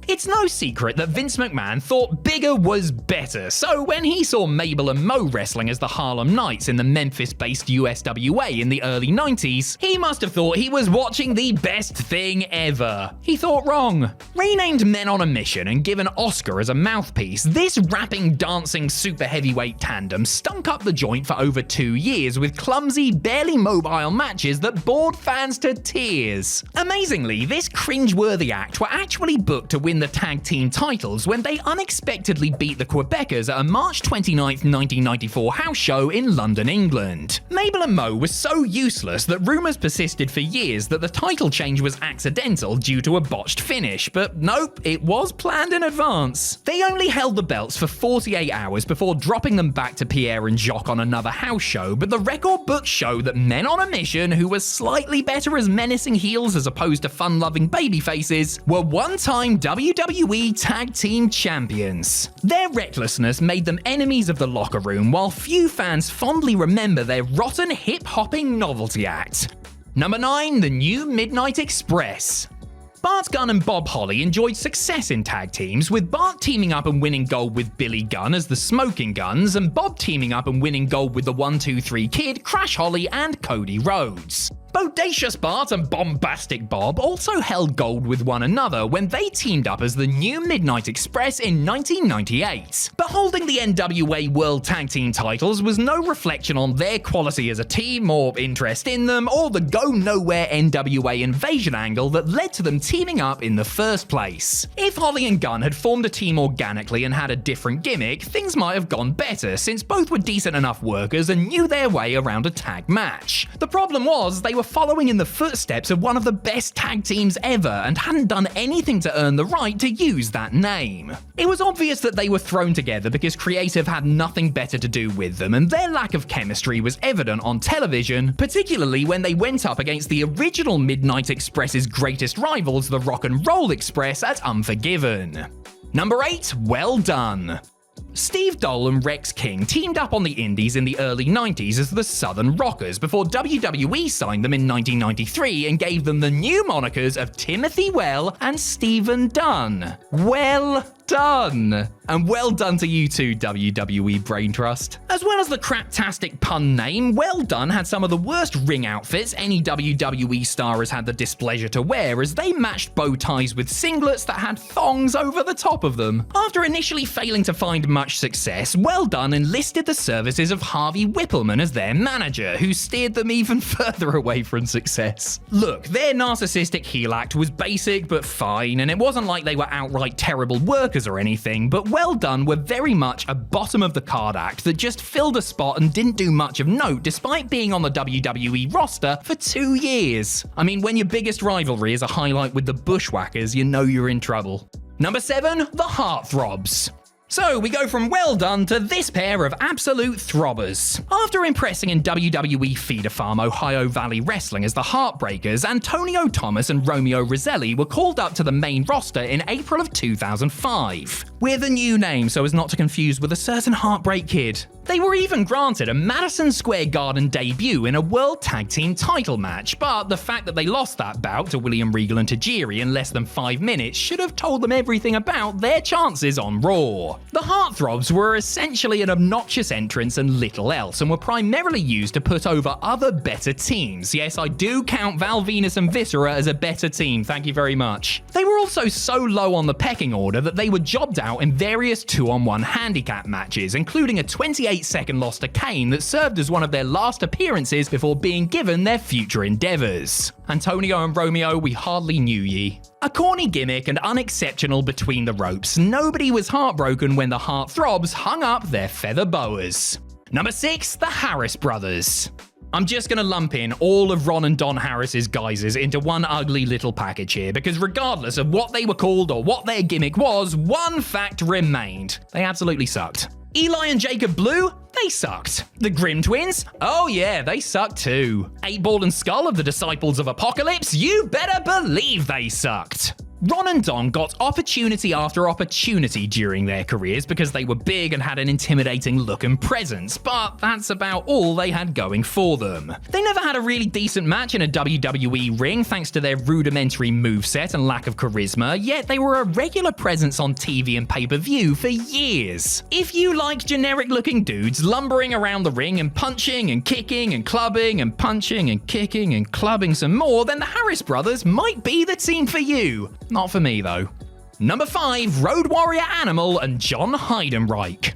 It's no secret that Vince McMahon thought bigger was better, so when he saw Mabel and Mo wrestling as the Harlem Knights in the Memphis-based USWA in the early 90s, he must have thought he was watching the best thing ever. He thought wrong. Renamed Men on a Mission and given Oscar as a mouthpiece, this rapping, dancing super heavyweight tandem stunk up the joint for over 2 years with clumsy, barely mobile matches that bored fans to tears. Amazingly, this cringeworthy act were actually booked to win the tag team titles when they unexpectedly beat the Quebecers at a March 29th, 1994 house show in London, England. Mabel and Mo was so useless that rumours persisted for years that the title change was accidental due to a botched finish, but nope, it was planned in advance. They only held the belts for 48 hours before dropping them back to Pierre and Jacques on another house show, but the record books show that Men on a Mission, who were slightly better as menacing heels as opposed to fun-loving babyfaces, were one-time WWE Tag Team Champions. Their recklessness made them enemies of the locker room, while few fans fondly remember their rotten hip-hopping novelty act. Number 9, the New Midnight Express. Bart Gunn and Bob Holly enjoyed success in tag teams, with Bart teaming up and winning gold with Billy Gunn as the Smoking Guns, and Bob teaming up and winning gold with the 1-2-3 Kid, Crash Holly, and Cody Rhodes. Bodacious Bart and Bombastic Bob also held gold with one another when they teamed up as the New Midnight Express in 1998. But holding the NWA World Tag Team titles was no reflection on their quality as a team, or interest in them, or the go-nowhere NWA invasion angle that led to them teaming up in the first place. If Holly and Gunn had formed a team organically and had a different gimmick, things might have gone better, since both were decent enough workers and knew their way around a tag match. The problem was, they were were following in the footsteps of one of the best tag teams ever and hadn't done anything to earn the right to use that name. It was obvious that they were thrown together because creative had nothing better to do with them, and their lack of chemistry was evident on television, particularly when they went up against the original Midnight Express's greatest rivals, the Rock and Roll Express, at Unforgiven. Number 8, Well Done. Steve Dole and Rex King teamed up on the indies in the early 90s as the Southern Rockers before WWE signed them in 1993 and gave them the new monikers of Timothy Well and Stephen Dunn. Well done! And well done to you too, WWE Brain Trust. As well as the craptastic pun name, Well Done had some of the worst ring outfits any WWE star has had the displeasure to wear, as they matched bow ties with singlets that had thongs over the top of them. After initially failing to find much success, Well Done enlisted the services of Harvey Whippleman as their manager, who steered them even further away from success. Look, their narcissistic heel act was basic but fine, and it wasn't like they were outright terrible workers or anything, but Well Done were very much a bottom of the card act that just filled a spot and didn't do much of note despite being on the WWE roster for 2 years. I mean, when your biggest rivalry is a highlight with the Bushwhackers, you know you're in trouble. Number 7, the Heartthrobs. So we go from Well Done to this pair of absolute throbbers. After impressing in WWE Feeder Farm Ohio Valley Wrestling as the Heartbreakers, Antonio Thomas and Romeo Roselli were called up to the main roster in April of 2005. With a new name so as not to confuse with a certain Heartbreak Kid. They were even granted a Madison Square Garden debut in a World Tag Team title match, but the fact that they lost that bout to William Regal and Tajiri in less than 5 minutes should have told them everything about their chances on Raw. The Heartthrobs were essentially an obnoxious entrance and little else, and were primarily used to put over other better teams. Yes, I do count Val Venus and Viscera as a better team, thank you very much. They were also so low on the pecking order that they were jobbed out in various 2-on-1 handicap matches, including a 28-second loss to Kane that served as one of their last appearances before being given their future endeavours. Antonio and Romeo, we hardly knew ye. A corny gimmick and unexceptional between the ropes, nobody was heartbroken when the Heartthrobs hung up their feather boas. Number 6, the Harris Brothers. I'm just gonna lump in all of Ron and Don Harris's guises into one ugly little package here, because regardless of what they were called or what their gimmick was, one fact remained. They absolutely sucked. Eli and Jacob Blue? They sucked. The Grimm Twins? Oh yeah, they sucked too. 8-Ball and Skull of the Disciples of Apocalypse? You better believe they sucked. Ron and Don got opportunity after opportunity during their careers because they were big and had an intimidating look and presence, but that's about all they had going for them. They never had a really decent match in a WWE ring thanks to their rudimentary moveset and lack of charisma, yet they were a regular presence on TV and pay-per-view for years. If you like generic-looking dudes lumbering around the ring and punching and kicking and clubbing and punching and kicking and clubbing some more, then the Harris Brothers might be the team for you. Not for me, though. Number 5, Road Warrior Animal and John Heidenreich.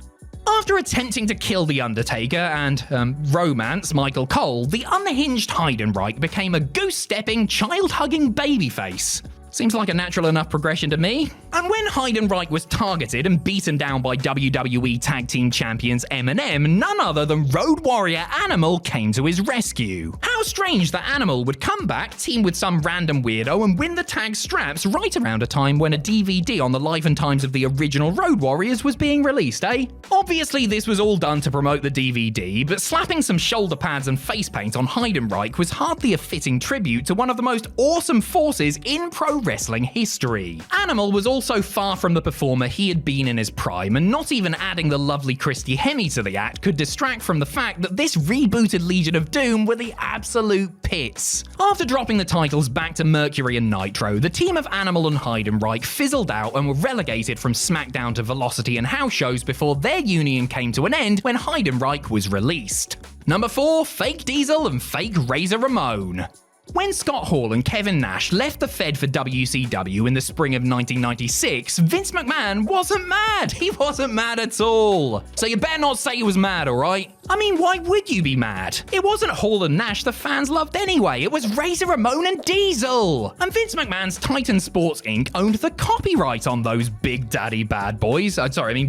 After attempting to kill The Undertaker and, romance Michael Cole, the unhinged Heidenreich became a goose-stepping, child-hugging babyface. Seems like a natural enough progression to me. And when Heidenreich was targeted and beaten down by WWE Tag Team Champions M&M, none other than Road Warrior Animal came to his rescue. How strange that Animal would come back, team with some random weirdo, and win the tag straps right around a time when a DVD on the life and times of the original Road Warriors was being released, eh? Obviously this was all done to promote the DVD, but slapping some shoulder pads and face paint on Heidenreich was hardly a fitting tribute to one of the most awesome forces in pro wrestling history. Animal was also far from the performer he had been in his prime, and not even adding the lovely Christy Hemme to the act could distract from the fact that this rebooted Legion of Doom were the absolute pits. After dropping the titles back to Mercury and Nitro, the team of Animal and Heidenreich fizzled out and were relegated from SmackDown to Velocity and house shows before their union came to an end when Heidenreich was released. Number 4, Fake Diesel and Fake Razor Ramon. When Scott Hall and Kevin Nash left the Fed for WCW in the spring of 1996, Vince McMahon wasn't mad. He wasn't mad at all. So you better not say he was mad, alright? I mean, why would you be mad? It wasn't Hall and Nash the fans loved anyway, it was Razor Ramon and Diesel! And Vince McMahon's Titan Sports Inc. owned the copyright on those Big Daddy Bad Boys.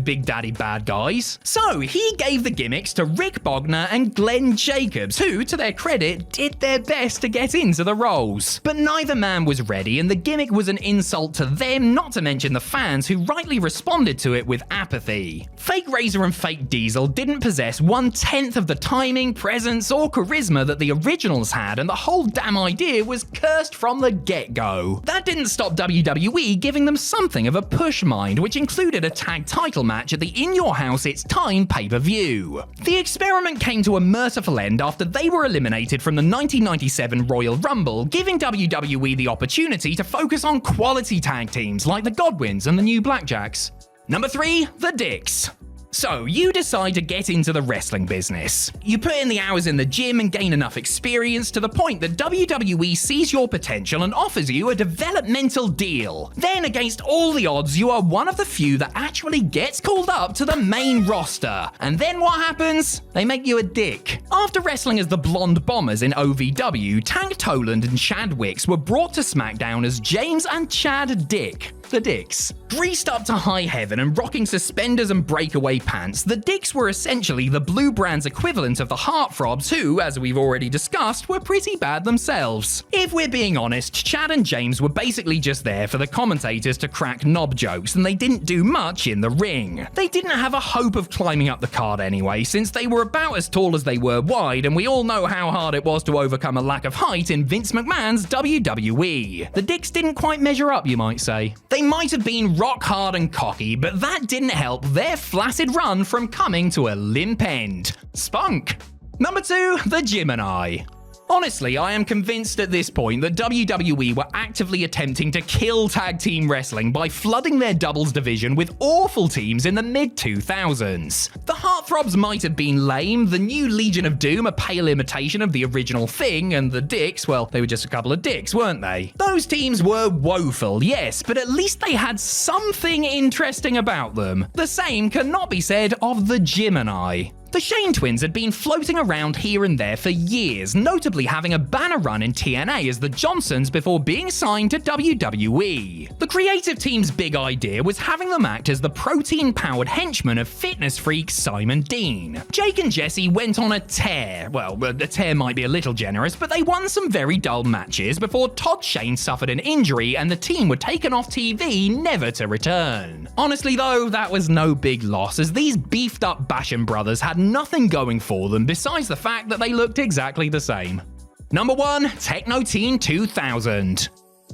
Big Daddy Bad Guys. So he gave the gimmicks to Rick Bogner and Glenn Jacobs, who, to their credit, did their best to get into the roles. But neither man was ready, and the gimmick was an insult to them, not to mention the fans who rightly responded to it with apathy. Fake Razor and fake Diesel didn't possess 1/10 of the timing, presence, or charisma that the originals had, and the whole damn idea was cursed from the get-go. That didn't stop WWE giving them something of a push mind, which included a tag title match at the In Your House It's Time pay-per-view. The experiment came to a merciful end after they were eliminated from the 1997 Royal Rumble, giving WWE the opportunity to focus on quality tag teams like the Godwins and the New Blackjacks. Number 3, the Dicks. So, you decide to get into the wrestling business. You put in the hours in the gym and gain enough experience to the point that WWE sees your potential and offers you a developmental deal. Then, against all the odds, you are one of the few that actually gets called up to the main roster. And then what happens? They make you a dick. After wrestling as the Blonde Bombers in OVW, Tank Toland and Chad Wicks were brought to SmackDown as James and Chad Dick. The Dicks. Greased up to high heaven and rocking suspenders and breakaway pants, the Dicks were essentially the Blue Brand's equivalent of the Heartthrobs who, as we've already discussed, were pretty bad themselves. If we're being honest, Chad and James were basically just there for the commentators to crack knob jokes, and they didn't do much in the ring. They didn't have a hope of climbing up the card anyway, since they were about as tall as they were wide, and we all know how hard it was to overcome a lack of height in Vince McMahon's WWE. The Dicks didn't quite measure up, you might say. They might have been rock hard and cocky, but that didn't help their flaccid run from coming to a limp end. Spunk. Number 2, the Gemini. Honestly, I am convinced at this point that WWE were actively attempting to kill tag team wrestling by flooding their doubles division with awful teams in the mid-2000s. The Heartthrobs might have been lame, the new Legion of Doom a pale imitation of the original thing, and the Dicks, well, they were just a couple of dicks, weren't they? Those teams were woeful, yes, but at least they had something interesting about them. The same cannot be said of the Gemini. The Shane twins had been floating around here and there for years, notably having a banner run in TNA as the Johnsons before being signed to WWE. The creative team's big idea was having them act as the protein-powered henchmen of fitness freak Simon Dean. Jake and Jesse went on a tear. Well, a tear might be a little generous, but they won some very dull matches before Todd Shane suffered an injury and the team were taken off TV, never to return. Honestly though, that was no big loss, as these beefed-up Basham brothers had nothing going for them besides the fact that they looked exactly the same. Number 1, Techno Team 2000.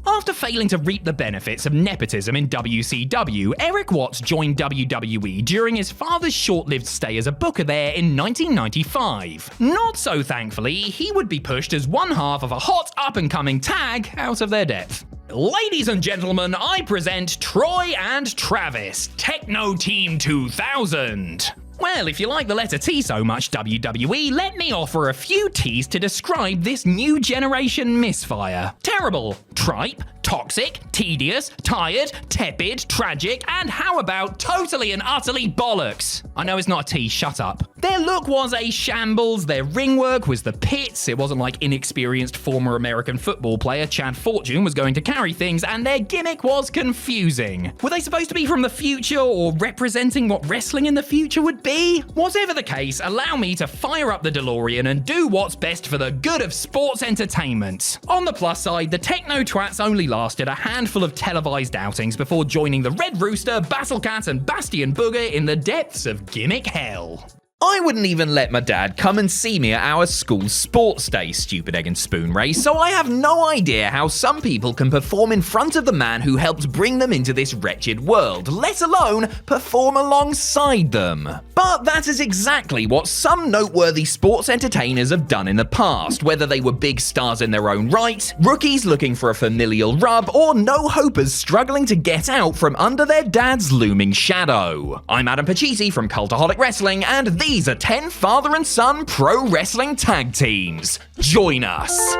After failing to reap the benefits of nepotism in WCW, Eric Watts joined WWE during his father's short-lived stay as a booker there in 1995. Not so thankfully, he would be pushed as one half of a hot up-and-coming tag out of their depth. Ladies and gentlemen, I present Troy and Travis, Techno Team 2000. Well, if you like the letter T so much, WWE, let me offer a few T's to describe this new generation misfire. Terrible, tripe, toxic, tedious, tired, tepid, tragic, and how about totally and utterly bollocks? I know it's not a T, shut up. Their look was a shambles, their ring work was the pits, it wasn't like inexperienced former American football player Chad Fortune was going to carry things, and their gimmick was confusing. Were they supposed to be from the future or representing what wrestling in the future would be? Whatever the case, allow me to fire up the DeLorean and do what's best for the good of sports entertainment. On the plus side, the Techno Twats only lasted a handful of televised outings before joining the Red Rooster, Battlecat, and Bastion Booger in the depths of gimmick hell. I wouldn't even let my dad come and see me at our school's sports day, stupid egg and spoon race, so I have no idea how some people can perform in front of the man who helped bring them into this wretched world, let alone perform alongside them. But that is exactly what some noteworthy sports entertainers have done in the past, whether they were big stars in their own right, rookies looking for a familial rub, or no-hopers struggling to get out from under their dad's looming shadow. I'm Adam Pachisi from Cultaholic Wrestling, and these are 10 father and son pro wrestling tag teams. Join us.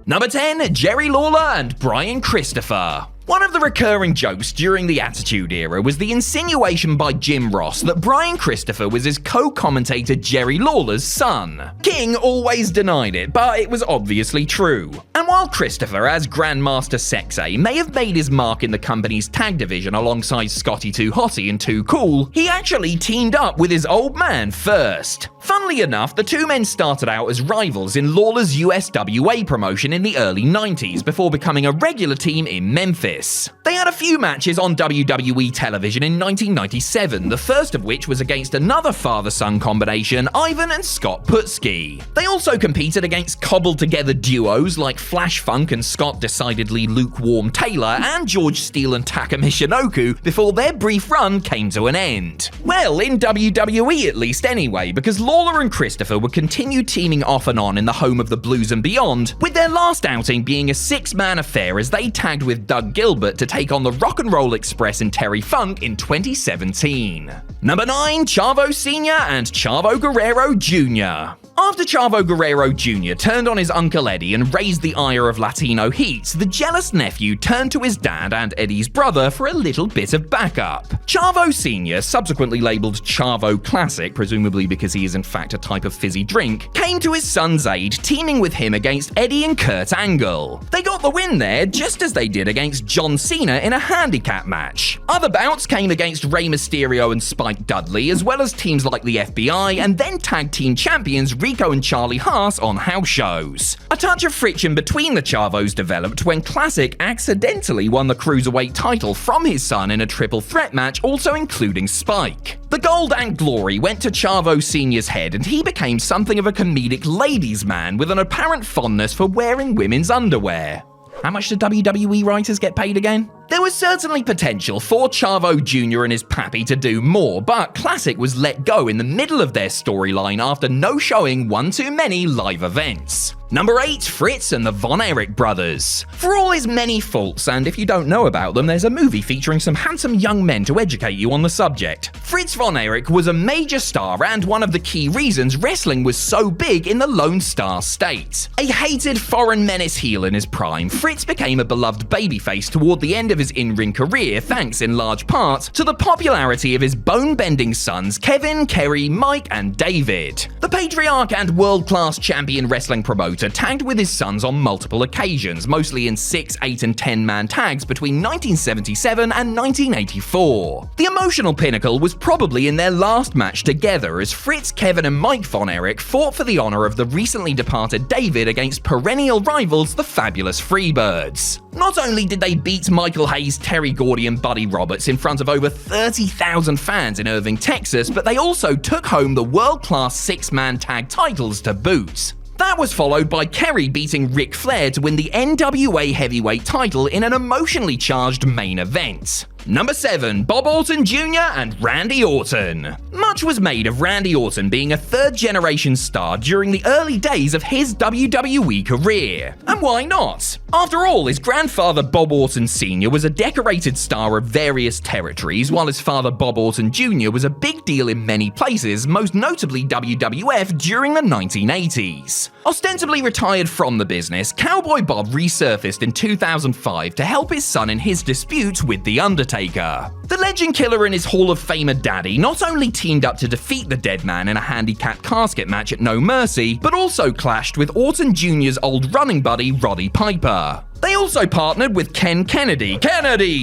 Number 10, Jerry Lawler and Brian Christopher. One of the recurring jokes during the Attitude Era was the insinuation by Jim Ross that Brian Christopher was his co-commentator Jerry Lawler's son. King always denied it, but it was obviously true. And while Christopher, as Grandmaster Sexay, may have made his mark in the company's tag division alongside Scotty 2 Hotty and 2 Cool, he actually teamed up with his old man first. Funnily enough, the two men started out as rivals in Lawler's USWA promotion in the early 90s before becoming a regular team in Memphis. They had a few matches on WWE television in 1997, the first of which was against another father-son combination, Ivan and Scott Putski. They also competed against cobbled-together duos like Flash Funk and Scott Decidedly Lukewarm Taylor and George Steele and Taka Michinoku before their brief run came to an end. Well, in WWE at least anyway, because Lawler and Christopher would continue teaming off and on in the home of the Blues and beyond, with their last outing being a six-man affair as they tagged with Doug Gilbert to take on the Rock and Roll Express and Terry Funk in 2017. Number 9, Chavo Sr. and Chavo Guerrero Jr. After Chavo Guerrero Jr. turned on his Uncle Eddie and raised the ire of Latino heat, the jealous nephew turned to his dad and Eddie's brother for a little bit of backup. Chavo Sr., subsequently labelled Chavo Classic, presumably because he is in fact a type of fizzy drink, came to his son's aid, teaming with him against Eddie and Kurt Angle. They got the win there, just as they did against John Cena in a handicap match. Other bouts came against Rey Mysterio and Spike Dudley, as well as teams like the FBI, and then tag team champions Rico and Charlie Haas on house shows. A touch of friction between the Chavos developed when Classic accidentally won the Cruiserweight title from his son in a triple threat match, also including Spike. The gold and glory went to Chavo Sr.'s head, and he became something of a comedic ladies' man with an apparent fondness for wearing women's underwear. How much do WWE writers get paid again? There was certainly potential for Chavo Jr. and his pappy to do more, but Classic was let go in the middle of their storyline after no showing one too many live events. Number 8, Fritz and the Von Erich brothers. For all his many faults, and if you don't know about them, there's a movie featuring some handsome young men to educate you on the subject. Fritz Von Erich was a major star and one of the key reasons wrestling was so big in the Lone Star State. A hated foreign menace heel in his prime, Fritz became a beloved babyface toward the end of his in-ring career, thanks in large part to the popularity of his bone-bending sons Kevin, Kerry, Mike, and David. The patriarch and world-class champion wrestling promoter tagged with his sons on multiple occasions, mostly in 6, 8, and 10-man tags between 1977 and 1984. The emotional pinnacle was probably in their last match together, as Fritz, Kevin, and Mike Von Erich fought for the honor of the recently departed David against perennial rivals, the Fabulous Freebirds. Not only did they beat Michael Hayes, Terry Gordy, and Buddy Roberts in front of over 30,000 fans in Irving, Texas, but they also took home the world-class 6-man tag titles to boot. That was followed by Kerry beating Ric Flair to win the NWA Heavyweight title in an emotionally charged main event. Number 7, Bob Orton Jr. and Randy Orton. Much was made of Randy Orton being a third-generation star during the early days of his WWE career. And why not? After all, his grandfather Bob Orton Sr. was a decorated star of various territories, while his father Bob Orton Jr. was a big deal in many places, most notably WWF during the 1980s. Ostensibly retired from the business, Cowboy Bob resurfaced in 2005 to help his son in his dispute with The Undertaker. The Legend Killer and his Hall of Famer daddy not only teamed up to defeat the Dead Man in a handicap casket match at No Mercy, but also clashed with Orton Jr.'s old running buddy Roddy Piper. They also partnered with Ken Kennedy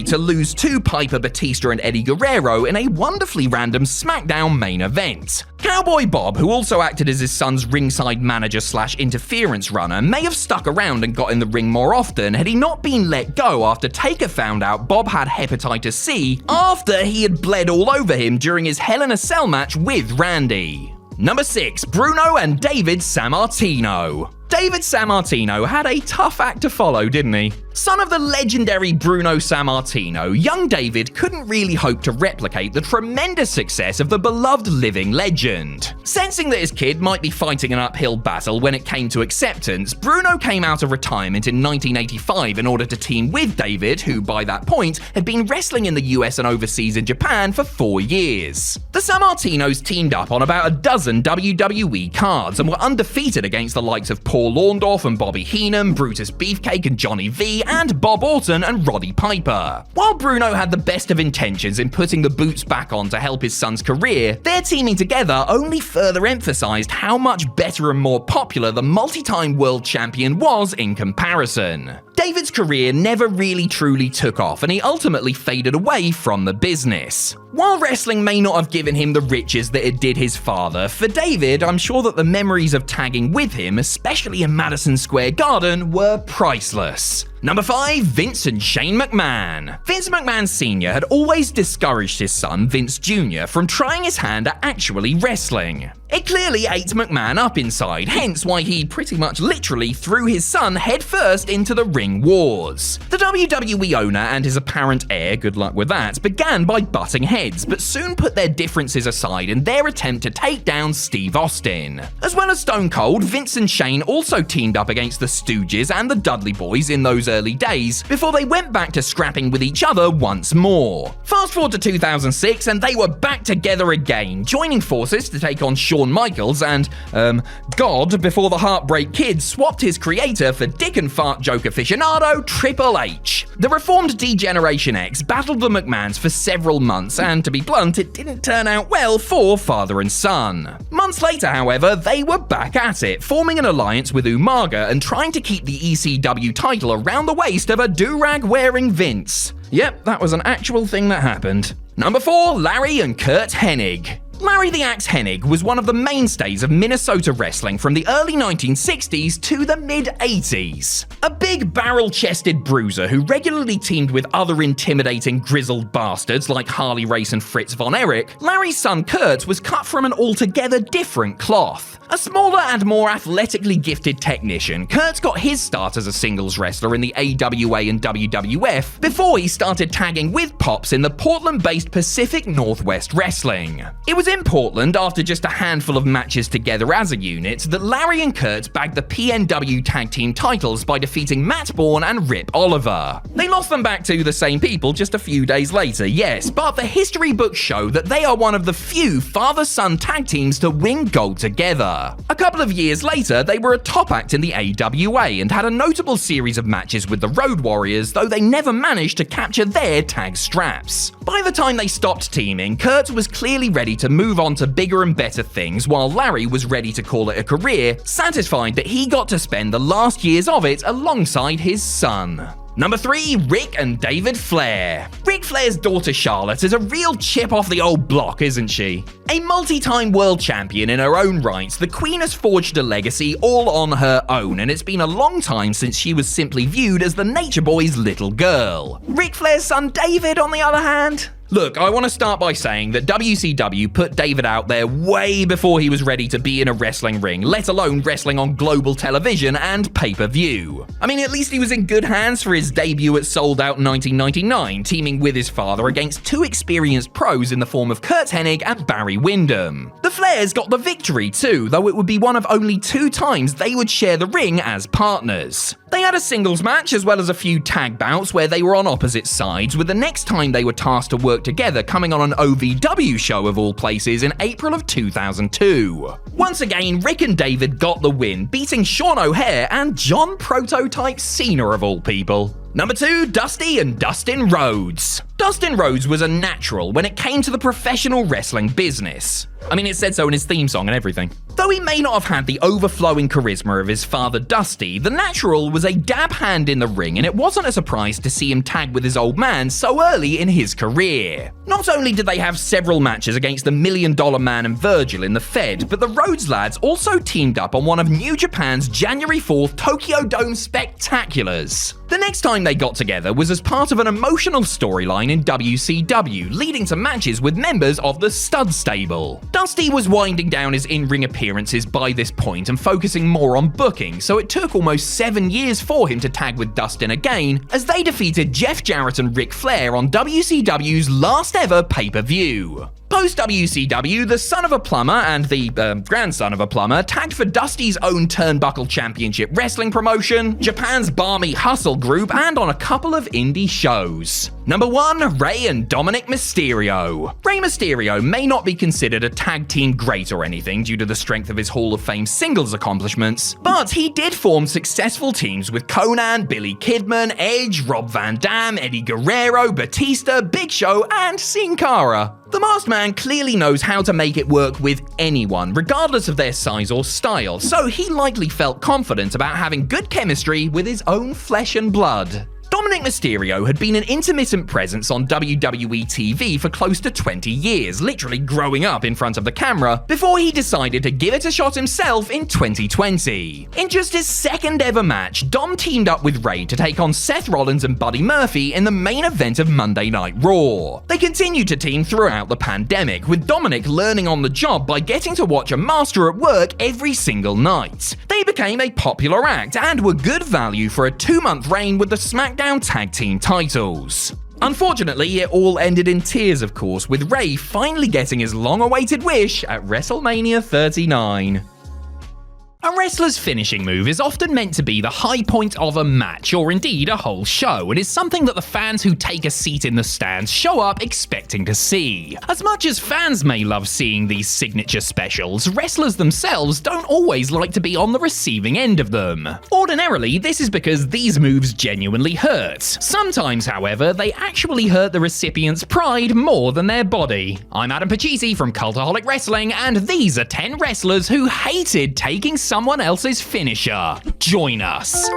to lose to Piper, Batista, and Eddie Guerrero in a wonderfully random SmackDown main event. Cowboy Bob, who also acted as his son's ringside manager / interference runner, may have stuck around and got in the ring more often had he not been let go after Taker found out Bob had hepatitis C after he had bled all over him during his Hell in a Cell match with Randy. Number 6, Bruno and David Sammartino. David Sammartino had a tough act to follow, didn't he? Son of the legendary Bruno Sammartino, young David couldn't really hope to replicate the tremendous success of the beloved living legend. Sensing that his kid might be fighting an uphill battle when it came to acceptance, Bruno came out of retirement in 1985 in order to team with David, who by that point had been wrestling in the US and overseas in Japan for 4 years. The Sammartinos teamed up on about a dozen WWE cards and were undefeated against the likes of Paul Paul Orndorff and Bobby Heenan, Brutus Beefcake and Johnny V, and Bob Orton and Roddy Piper. While Bruno had the best of intentions in putting the boots back on to help his son's career, their teaming together only further emphasized how much better and more popular the multi-time world champion was in comparison. David's career never really truly took off, and he ultimately faded away from the business. While wrestling may not have given him the riches that it did his father, for David, I'm sure that the memories of tagging with him, especially in Madison Square Garden, were priceless. Number 5, Vince and Shane McMahon. Vince McMahon Sr. had always discouraged his son, Vince Jr., from trying his hand at actually wrestling. It clearly ate McMahon up inside, hence why he pretty much literally threw his son headfirst into the ring wars. The WWE owner and his apparent heir, good luck with that, began by butting heads, but soon put their differences aside in their attempt to take down Steve Austin. As well as Stone Cold, Vince and Shane also teamed up against the Stooges and the Dudley Boys in those early days, before they went back to scrapping with each other once more. Fast forward to 2006 and they were back together again, joining forces to take on Shawn Michaels and, God, before the Heartbreak Kid swapped his creator for dick and fart joke aficionado Triple H. The reformed D-Generation X battled the McMahons for several months, and to be blunt, it didn't turn out well for father and son. Months later, however, they were back at it, forming an alliance with Umaga and trying to keep the ECW title around the waist of a do-rag wearing Vince. Yep, that was an actual thing that happened. Number 4, Larry and Curt Hennig. Larry the Axe Hennig was one of the mainstays of Minnesota wrestling from the early 1960s to the mid-80s. A big barrel-chested bruiser who regularly teamed with other intimidating grizzled bastards like Harley Race and Fritz Von Erich, Larry's son Curt was cut from an altogether different cloth. A smaller and more athletically gifted technician, Curt got his start as a singles wrestler in the AWA and WWF before he started tagging with Pops in the Portland-based Pacific Northwest Wrestling. It was in Portland, after just a handful of matches together as a unit, that Larry and Curt bagged the PNW tag team titles by defeating Matt Bourne and Rip Oliver. They lost them back to the same people just a few days later, yes, but the history books show that they are one of the few father-son tag teams to win gold together. A couple of years later, they were a top act in the AWA and had a notable series of matches with the Road Warriors, though they never managed to capture their tag straps. By the time they stopped teaming, Curt was clearly ready to move on to bigger and better things, while Larry was ready to call it a career, satisfied that he got to spend the last years of it alongside his son. Number 3, Ric and David Flair. Ric Flair's daughter Charlotte is a real chip off the old block, isn't she? A multi-time world champion in her own right, the Queen has forged a legacy all on her own, and it's been a long time since she was simply viewed as the Nature Boy's little girl. Ric Flair's son David, on the other hand? Look, I want to start by saying that WCW put David out there way before he was ready to be in a wrestling ring, let alone wrestling on global television and pay-per-view. I mean, at least he was in good hands for his debut at Sold Out 1999, teaming with his father against two experienced pros in the form of Curt Hennig and Barry Windham. The Flairs got the victory too, though it would be one of only 2 times they would share the ring as partners. They had a singles match as well as a few tag bouts where they were on opposite sides, with the next time they were tasked to work together coming on an OVW show of all places in April of 2002. Once again, Ric and David got the win, beating Sean O'Haire and John Prototype Cena of all people. Number 2, Dusty and Dustin Rhodes. Dustin Rhodes was a natural when it came to the professional wrestling business. I mean, it said so in his theme song and everything. Though he may not have had the overflowing charisma of his father Dusty, the natural was a dab hand in the ring, and it wasn't a surprise to see him tag with his old man so early in his career. Not only did they have several matches against the $1 Million Man and Virgil in the Fed, but the Rhodes lads also teamed up on one of New Japan's January 4th Tokyo Dome Spectaculars. The next time they got together was as part of an emotional storyline in WCW, leading to matches with members of the Stud Stable. Dusty was winding down his in-ring appearances by this point and focusing more on booking, so it took almost 7 years for him to tag with Dustin again, as they defeated Jeff Jarrett and Ric Flair on WCW's last ever pay-per-view. Post-WCW, the son of a plumber and the grandson of a plumber tagged for Dusty's own Turnbuckle Championship Wrestling promotion, Japan's Barmy Hustle group, and on a couple of indie shows. Number 1. Rey and Dominic Mysterio. Rey Mysterio may not be considered a tag team great or anything due to the strength of his Hall of Fame singles accomplishments, but he did form successful teams with Conan, Billy Kidman, Edge, Rob Van Dam, Eddie Guerrero, Batista, Big Show, and Sin Cara. The Masked Man clearly knows how to make it work with anyone, regardless of their size or style, so he likely felt confident about having good chemistry with his own flesh and blood. Dominic Mysterio had been an intermittent presence on WWE TV for close to 20 years, literally growing up in front of the camera, before he decided to give it a shot himself in 2020. In just his second ever match, Dom teamed up with Rey to take on Seth Rollins and Buddy Murphy in the main event of Monday Night Raw. They continued to team throughout the pandemic, with Dominic learning on the job by getting to watch a master at work every single night. They became a popular act and were good value for a 2-month reign with the SmackDown Tag Team titles. Unfortunately, it all ended in tears, of course, with Rey finally getting his long-awaited wish at WrestleMania 39. A wrestler's finishing move is often meant to be the high point of a match, or indeed a whole show, and is something that the fans who take a seat in the stands show up expecting to see. As much as fans may love seeing these signature specials, wrestlers themselves don't always like to be on the receiving end of them. Ordinarily, this is because these moves genuinely hurt. Sometimes, however, they actually hurt the recipient's pride more than their body. I'm Adam Pachisi from Cultaholic Wrestling, and these are 10 wrestlers who hated taking someone else's finisher. Join us.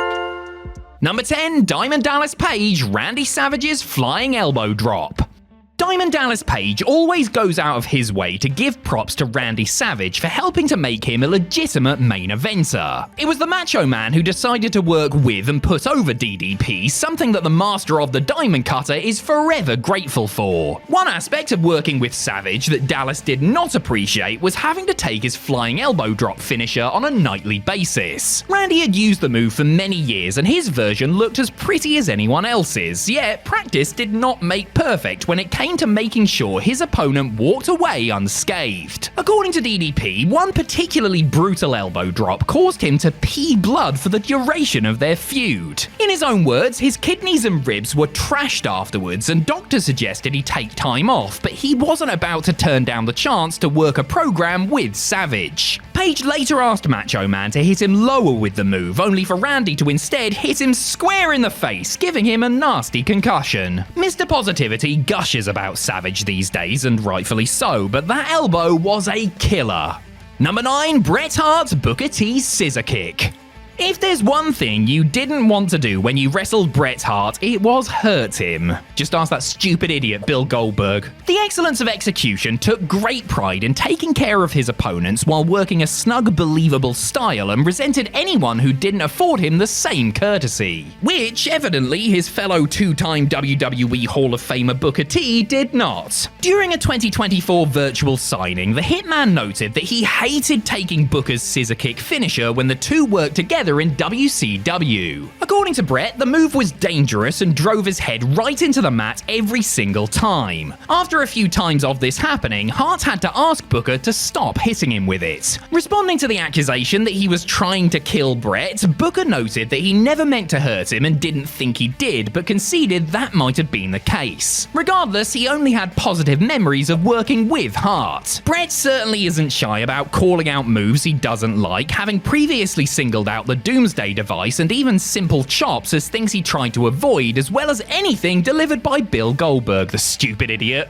Number 10, Diamond Dallas Page, Randy Savage's flying elbow drop. Diamond Dallas Page always goes out of his way to give props to Randy Savage for helping to make him a legitimate main eventer. It was the Macho Man who decided to work with and put over DDP, something that the master of the Diamond Cutter is forever grateful for. One aspect of working with Savage that Dallas did not appreciate was having to take his flying elbow drop finisher on a nightly basis. Randy had used the move for many years and his version looked as pretty as anyone else's, yet practice did not make perfect when it came to making sure his opponent walked away unscathed. According to DDP, one particularly brutal elbow drop caused him to pee blood for the duration of their feud. In his own words, his kidneys and ribs were trashed afterwards, and doctors suggested he take time off, but he wasn't about to turn down the chance to work a program with Savage. Page later asked Macho Man to hit him lower with the move, only for Randy to instead hit him square in the face, giving him a nasty concussion. Mr. Positivity gushes about Savage these days, and rightfully so, but that elbow was a killer. Number 9, Bret Hart's Booker T's scissor kick. If there's one thing you didn't want to do when you wrestled Bret Hart, it was hurt him. Just ask that stupid idiot Bill Goldberg. The excellence of execution took great pride in taking care of his opponents while working a snug, believable style, and resented anyone who didn't afford him the same courtesy. Which, evidently, his fellow 2-time WWE Hall of Famer Booker T did not. During a 2024 virtual signing, the Hitman noted that he hated taking Booker's scissor kick finisher when the two worked together in WCW. According to Bret, the move was dangerous and drove his head right into the mat every single time. After a few times of this happening, Hart had to ask Booker to stop hitting him with it. Responding to the accusation that he was trying to kill Bret, Booker noted that he never meant to hurt him and didn't think he did, but conceded that might have been the case. Regardless, he only had positive memories of working with Hart. Bret certainly isn't shy about calling out moves he doesn't like, having previously singled out the Doomsday device and even simple chops as things he tried to avoid, as well as anything delivered by Bill Goldberg, the stupid idiot.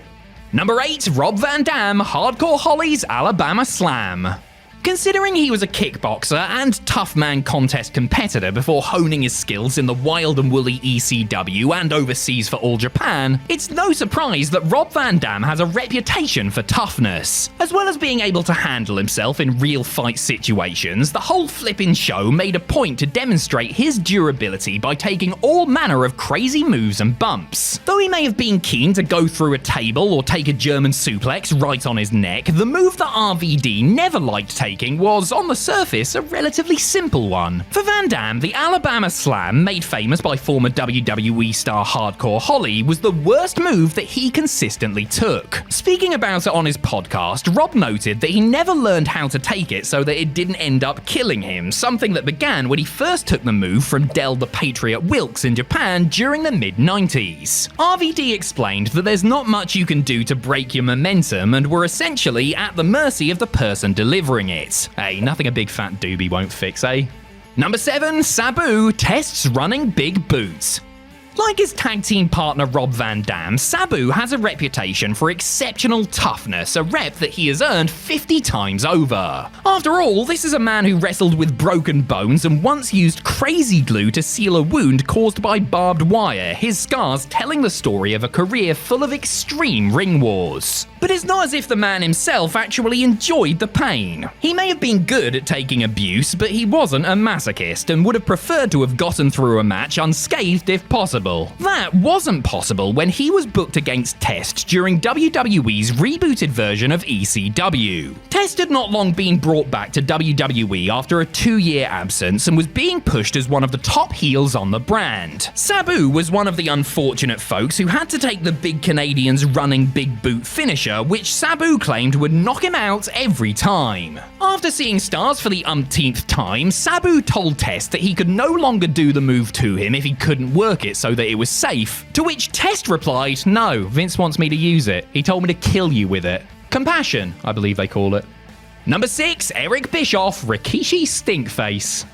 Number 8, Rob Van Dam, Hardcore Holly's Alabama Slam. Considering he was a kickboxer and tough man contest competitor before honing his skills in the wild and woolly ECW and overseas for All Japan, it's no surprise that Rob Van Dam has a reputation for toughness. As well as being able to handle himself in real fight situations, the whole flippin' show made a point to demonstrate his durability by taking all manner of crazy moves and bumps. Though he may have been keen to go through a table or take a German suplex right on his neck, the move that RVD never liked taking undertaking was, on the surface, a relatively simple one. For Van Dam, the Alabama Slam, made famous by former WWE star Hardcore Holly, was the worst move that he consistently took. Speaking about it on his podcast, Rob noted that he never learned how to take it so that it didn't end up killing him, something that began when he first took the move from Del the Patriot Wilkes in Japan during the mid-90s. RVD explained that there's not much you can do to break your momentum and were essentially at the mercy of the person delivering it. Hey, nothing a big fat doobie won't fix, eh? Number 7, Sabu tests running big boots. Like his tag team partner Rob Van Dam, Sabu has a reputation for exceptional toughness, a rep that he has earned 50 times over. After all, this is a man who wrestled with broken bones and once used crazy glue to seal a wound caused by barbed wire, his scars telling the story of a career full of extreme ring wars. But it's not as if the man himself actually enjoyed the pain. He may have been good at taking abuse, but he wasn't a masochist and would have preferred to have gotten through a match unscathed if possible. That wasn't possible when he was booked against Test during WWE's rebooted version of ECW. Test had not long been brought back to WWE after a 2-year absence and was being pushed as one of the top heels on the brand. Sabu was one of the unfortunate folks who had to take the big Canadian's running big boot finisher, which Sabu claimed would knock him out every time. After seeing stars for the umpteenth time, Sabu told Test that he could no longer do the move to him if he couldn't work it so that it was safe, to which Test replied, "No, Vince wants me to use it. He told me to kill you with it." Compassion, I believe they call it. Number 6, Eric Bischoff, Rikishi Stinkface.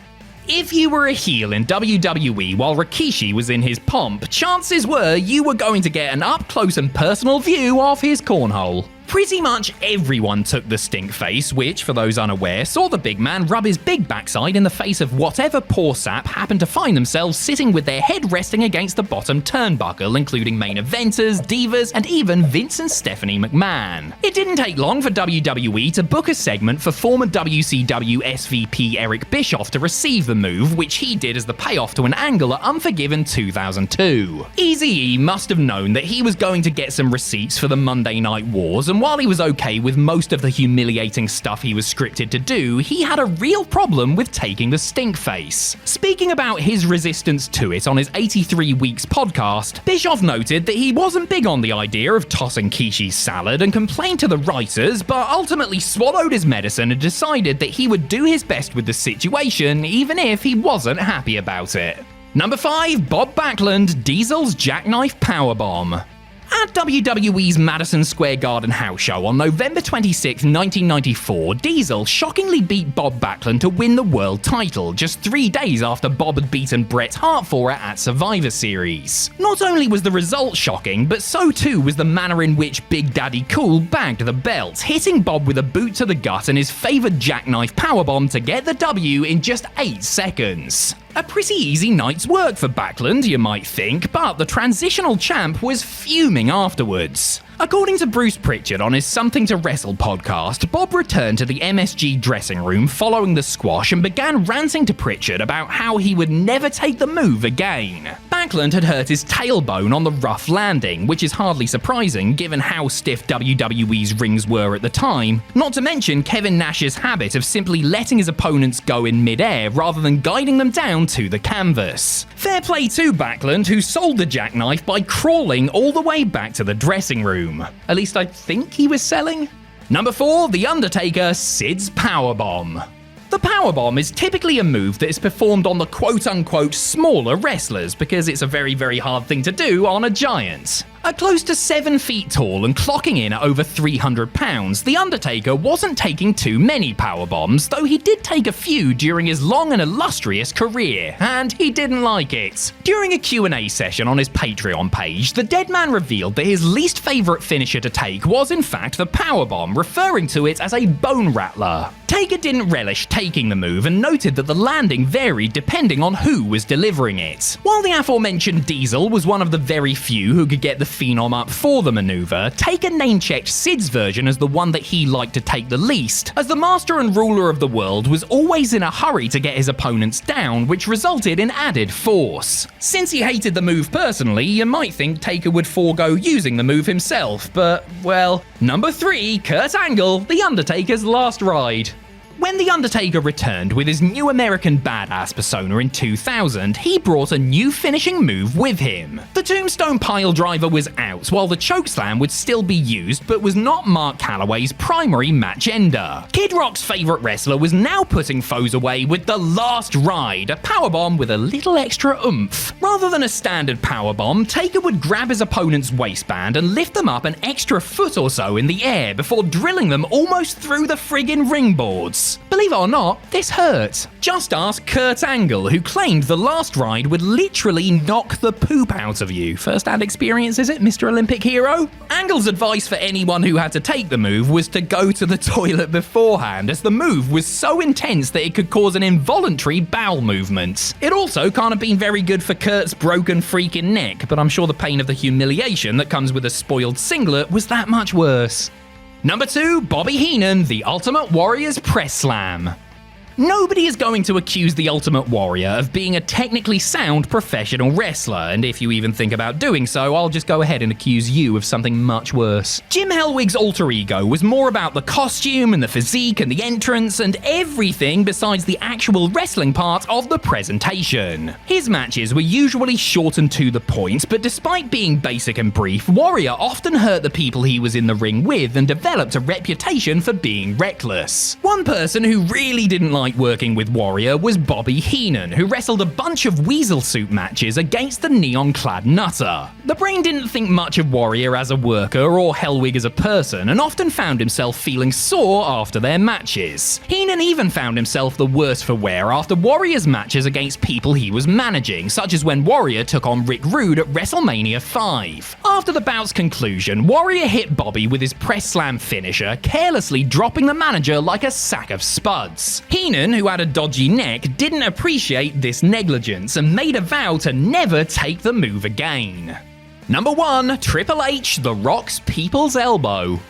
If you were a heel in WWE while Rikishi was in his pomp, chances were you were going to get an up-close and personal view of his cornhole. Pretty much everyone took the stink face, which, for those unaware, saw the big man rub his big backside in the face of whatever poor sap happened to find themselves sitting with their head resting against the bottom turnbuckle, including main eventers, divas, and even Vince and Stephanie McMahon. It didn't take long for WWE to book a segment for former WCW SVP Eric Bischoff to receive the move, which he did as the payoff to an angle at Unforgiven 2002. Eazy-E must have known that he was going to get some receipts for the Monday Night Wars, and while he was okay with most of the humiliating stuff he was scripted to do, he had a real problem with taking the stink face. Speaking about his resistance to it on his 83 Weeks podcast, Bischoff noted that he wasn't big on the idea of tossing Kishi's salad and complained to the writers, but ultimately swallowed his medicine and decided that he would do his best with the situation, even if he wasn't happy about it. Number 5, Bob Backlund, Diesel's Jackknife Powerbomb. At WWE's Madison Square Garden house show on November 26, 1994, Diesel shockingly beat Bob Backlund to win the world title, just 3 days after Bob had beaten Bret Hart for it at Survivor Series. Not only was the result shocking, but so too was the manner in which Big Daddy Cool bagged the belt, hitting Bob with a boot to the gut and his favoured jackknife powerbomb to get the W in just 8 seconds. A pretty easy night's work for Backlund, you might think, but the transitional champ was fuming afterwards. According to Bruce Pritchard on his Something to Wrestle podcast, Bob returned to the MSG dressing room following the squash and began ranting to Pritchard about how he would never take the move again. Backlund had hurt his tailbone on the rough landing, which is hardly surprising given how stiff WWE's rings were at the time, not to mention Kevin Nash's habit of simply letting his opponents go in mid-air rather than guiding them down to the canvas. Fair play to Backlund, who sold the jackknife by crawling all the way back to the dressing room. At least I think he was selling. Number 4, The Undertaker, Sid's Powerbomb. The powerbomb is typically a move that is performed on the quote-unquote smaller wrestlers because it's a very, very hard thing to do on a giant. At close to 7 feet tall and clocking in at over 300 pounds, The Undertaker wasn't taking too many powerbombs, though he did take a few during his long and illustrious career, and he didn't like it. During a Q&A session on his Patreon page, the dead man revealed that his least favourite finisher to take was in fact the powerbomb, referring to it as a bone rattler. Taker didn't relish taking the move and noted that the landing varied depending on who was delivering it. While the aforementioned Diesel was one of the very few who could get the Phenom up for the maneuver, Taker name-checked Sid's version as the one that he liked to take the least, as the master and ruler of the world was always in a hurry to get his opponents down, which resulted in added force. Since he hated the move personally, you might think Taker would forego using the move himself, but, well. Number 3, Kurt Angle, The Undertaker's Last Ride. When The Undertaker returned with his new American Badass persona in 2000, he brought a new finishing move with him. The Tombstone Piledriver was out, while the Chokeslam would still be used, but was not Mark Calloway's primary match ender. Kid Rock's favourite wrestler was now putting foes away with the Last Ride, a powerbomb with a little extra oomph. Rather than a standard powerbomb, Taker would grab his opponent's waistband and lift them up an extra foot or so in the air before drilling them almost through the friggin' ringboards. Believe it or not, this hurt. Just ask Kurt Angle, who claimed the Last Ride would literally knock the poop out of you. First-hand experience, is it, Mr. Olympic Hero? Angle's advice for anyone who had to take the move was to go to the toilet beforehand, as the move was so intense that it could cause an involuntary bowel movement. It also can't have been very good for Kurt's broken freaking neck, but I'm sure the pain of the humiliation that comes with a spoiled singlet was that much worse. Number 2, Bobby Heenan, The Ultimate Warrior's Press Slam. Nobody is going to accuse the Ultimate Warrior of being a technically sound professional wrestler, and if you even think about doing so, I'll just go ahead and accuse you of something much worse. Jim Hellwig's alter ego was more about the costume and the physique and the entrance and everything besides the actual wrestling part of the presentation. His matches were usually short and to the point, but despite being basic and brief, Warrior often hurt the people he was in the ring with and developed a reputation for being reckless. One person who really didn't like working with Warrior was Bobby Heenan, who wrestled a bunch of weasel suit matches against the neon-clad Nutter. The Brain didn't think much of Warrior as a worker or Hellwig as a person, and often found himself feeling sore after their matches. Heenan even found himself the worse for wear after Warrior's matches against people he was managing, such as when Warrior took on Rick Rude at WrestleMania 5. After the bout's conclusion, Warrior hit Bobby with his press slam finisher, carelessly dropping the manager like a sack of spuds. Heenan, who had a dodgy neck, didn't appreciate this negligence and made a vow to never take the move again. Number 1, Triple H, The Rock's People's Elbow.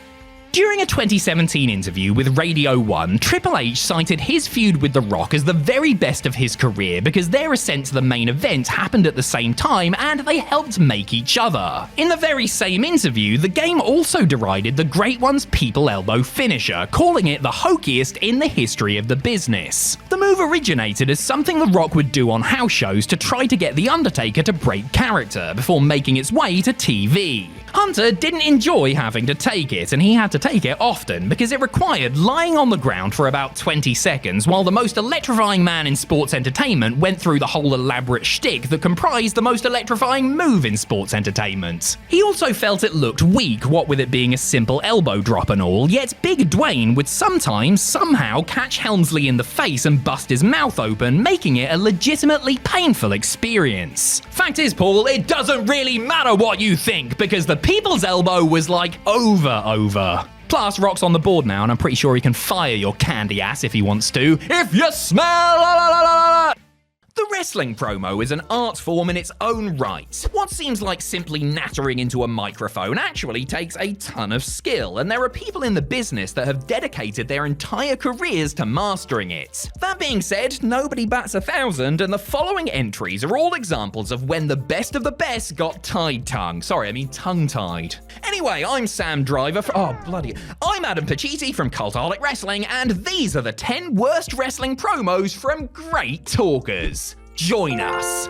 During a 2017 interview with Radio 1, Triple H cited his feud with The Rock as the very best of his career because their ascent to the main event happened at the same time and they helped make each other. In the very same interview, the game also derided the Great One's People Elbow finisher, calling it the hokiest in the history of the business. The move originated as something The Rock would do on house shows to try to get The Undertaker to break character before making its way to TV. Hunter didn't enjoy having to take it, and he had to take it often because it required lying on the ground for about 20 seconds while the most electrifying man in sports entertainment went through the whole elaborate shtick that comprised the most electrifying move in sports entertainment. He also felt it looked weak, what with it being a simple elbow drop and all, yet Big Dwayne would sometimes somehow catch Helmsley in the face and bust his mouth open, making it a legitimately painful experience. Fact is, Paul, it doesn't really matter what you think because the People's Elbow was like over. Plus, Rock's on the board now, and I'm pretty sure he can fire your candy ass if he wants to. If you smell... The wrestling promo is an art form in its own right. What seems like simply nattering into a microphone actually takes a ton of skill, and there are people in the business that have dedicated their entire careers to mastering it. That being said, nobody bats 1,000, and the following entries are all examples of when the best of the best got tongue-tied. Anyway, I'm Sam Driver I'm Adam Pacitti from Cultaholic Wrestling, and these are the 10 worst wrestling promos from great talkers. Join us.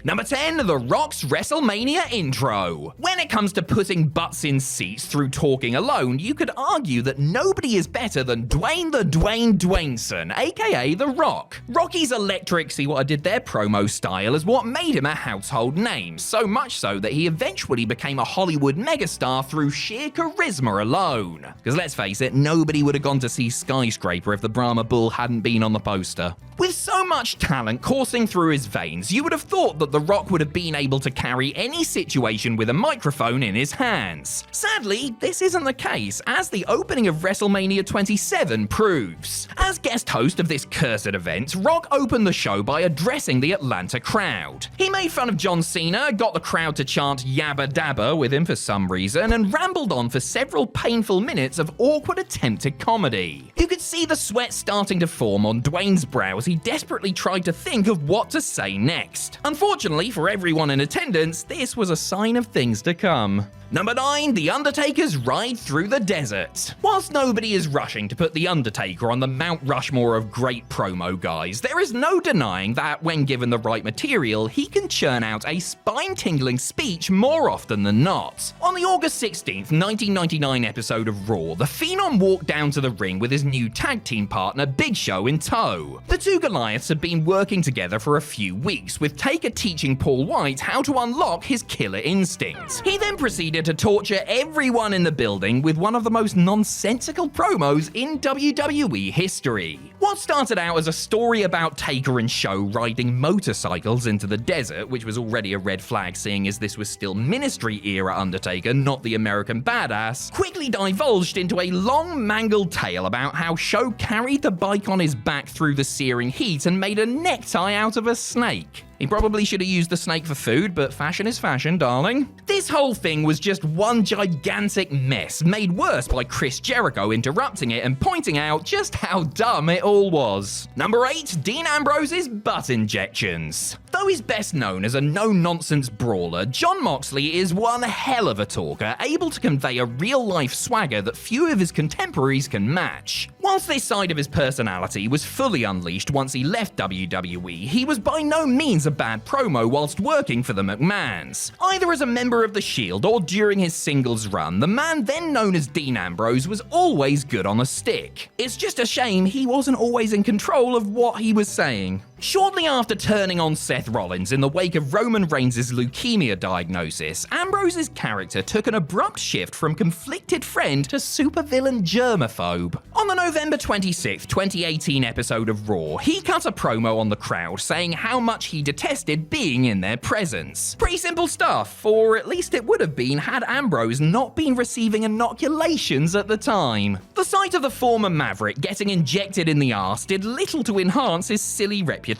Number 10, The Rock's WrestleMania intro. When it comes to putting butts in seats through talking alone, you could argue that nobody is better than Dwayne the Dwayne Dwayneson, aka The Rock. Rocky's electric, see what I did there, promo style is what made him a household name, so much so that he eventually became a Hollywood megastar through sheer charisma alone. Because let's face it, nobody would have gone to see Skyscraper if the Brahma Bull hadn't been on the poster. With so much talent coursing through his veins, you would have thought that The Rock would have been able to carry any situation with a microphone in his hands. Sadly, this isn't the case, as the opening of WrestleMania 27 proves. As guest host of this cursed event, Rock opened the show by addressing the Atlanta crowd. He made fun of John Cena, got the crowd to chant Yabba Dabba with him for some reason, and rambled on for several painful minutes of awkward attempted comedy. You could see the sweat starting to form on Dwayne's brow as he desperately tried to think of what to say next. Unfortunately, Unfortunately for everyone in attendance, this was a sign of things to come. Number 9, The Undertaker's Ride Through the Desert. Whilst nobody is rushing to put The Undertaker on the Mount Rushmore of great promo guys, there is no denying that when given the right material, he can churn out a spine-tingling speech more often than not. On the August 16th, 1999 episode of Raw, the Phenom walked down to the ring with his new tag team partner Big Show in tow. The two Goliaths had been working together for a few weeks, with Taker teaching Paul White how to unlock his killer instinct. He then proceeded to torture everyone in the building with one of the most nonsensical promos in WWE history. What started out as a story about Taker and Show riding motorcycles into the desert, which was already a red flag seeing as this was still Ministry-era Undertaker, not the American Badass, quickly divulged into a long mangled tale about how Show carried the bike on his back through the searing heat and made a necktie out of a snake. He probably should have used the snake for food, but fashion is fashion, darling. This whole thing was just one gigantic mess, made worse by Chris Jericho interrupting it and pointing out just how dumb it all was. Number 8, Dean Ambrose's butt injections. Though he's best known as a no-nonsense brawler, Jon Moxley is one hell of a talker, able to convey a real-life swagger that few of his contemporaries can match. Whilst this side of his personality was fully unleashed once he left WWE, he was by no means a bad promo whilst working for the McMahons. Either as a member of the Shield or during his singles run, the man then known as Dean Ambrose was always good on a stick. It's just a shame he wasn't always in control of what he was saying. Shortly after turning on Seth Rollins in the wake of Roman Reigns' leukemia diagnosis, Ambrose's character took an abrupt shift from conflicted friend to supervillain germaphobe. On the November 26, 2018 episode of Raw, he cut a promo on the crowd saying how much he detested being in their presence. Pretty simple stuff, or at least it would have been had Ambrose not been receiving inoculations at the time. The sight of the former Maverick getting injected in the arse did little to enhance his silly reputation,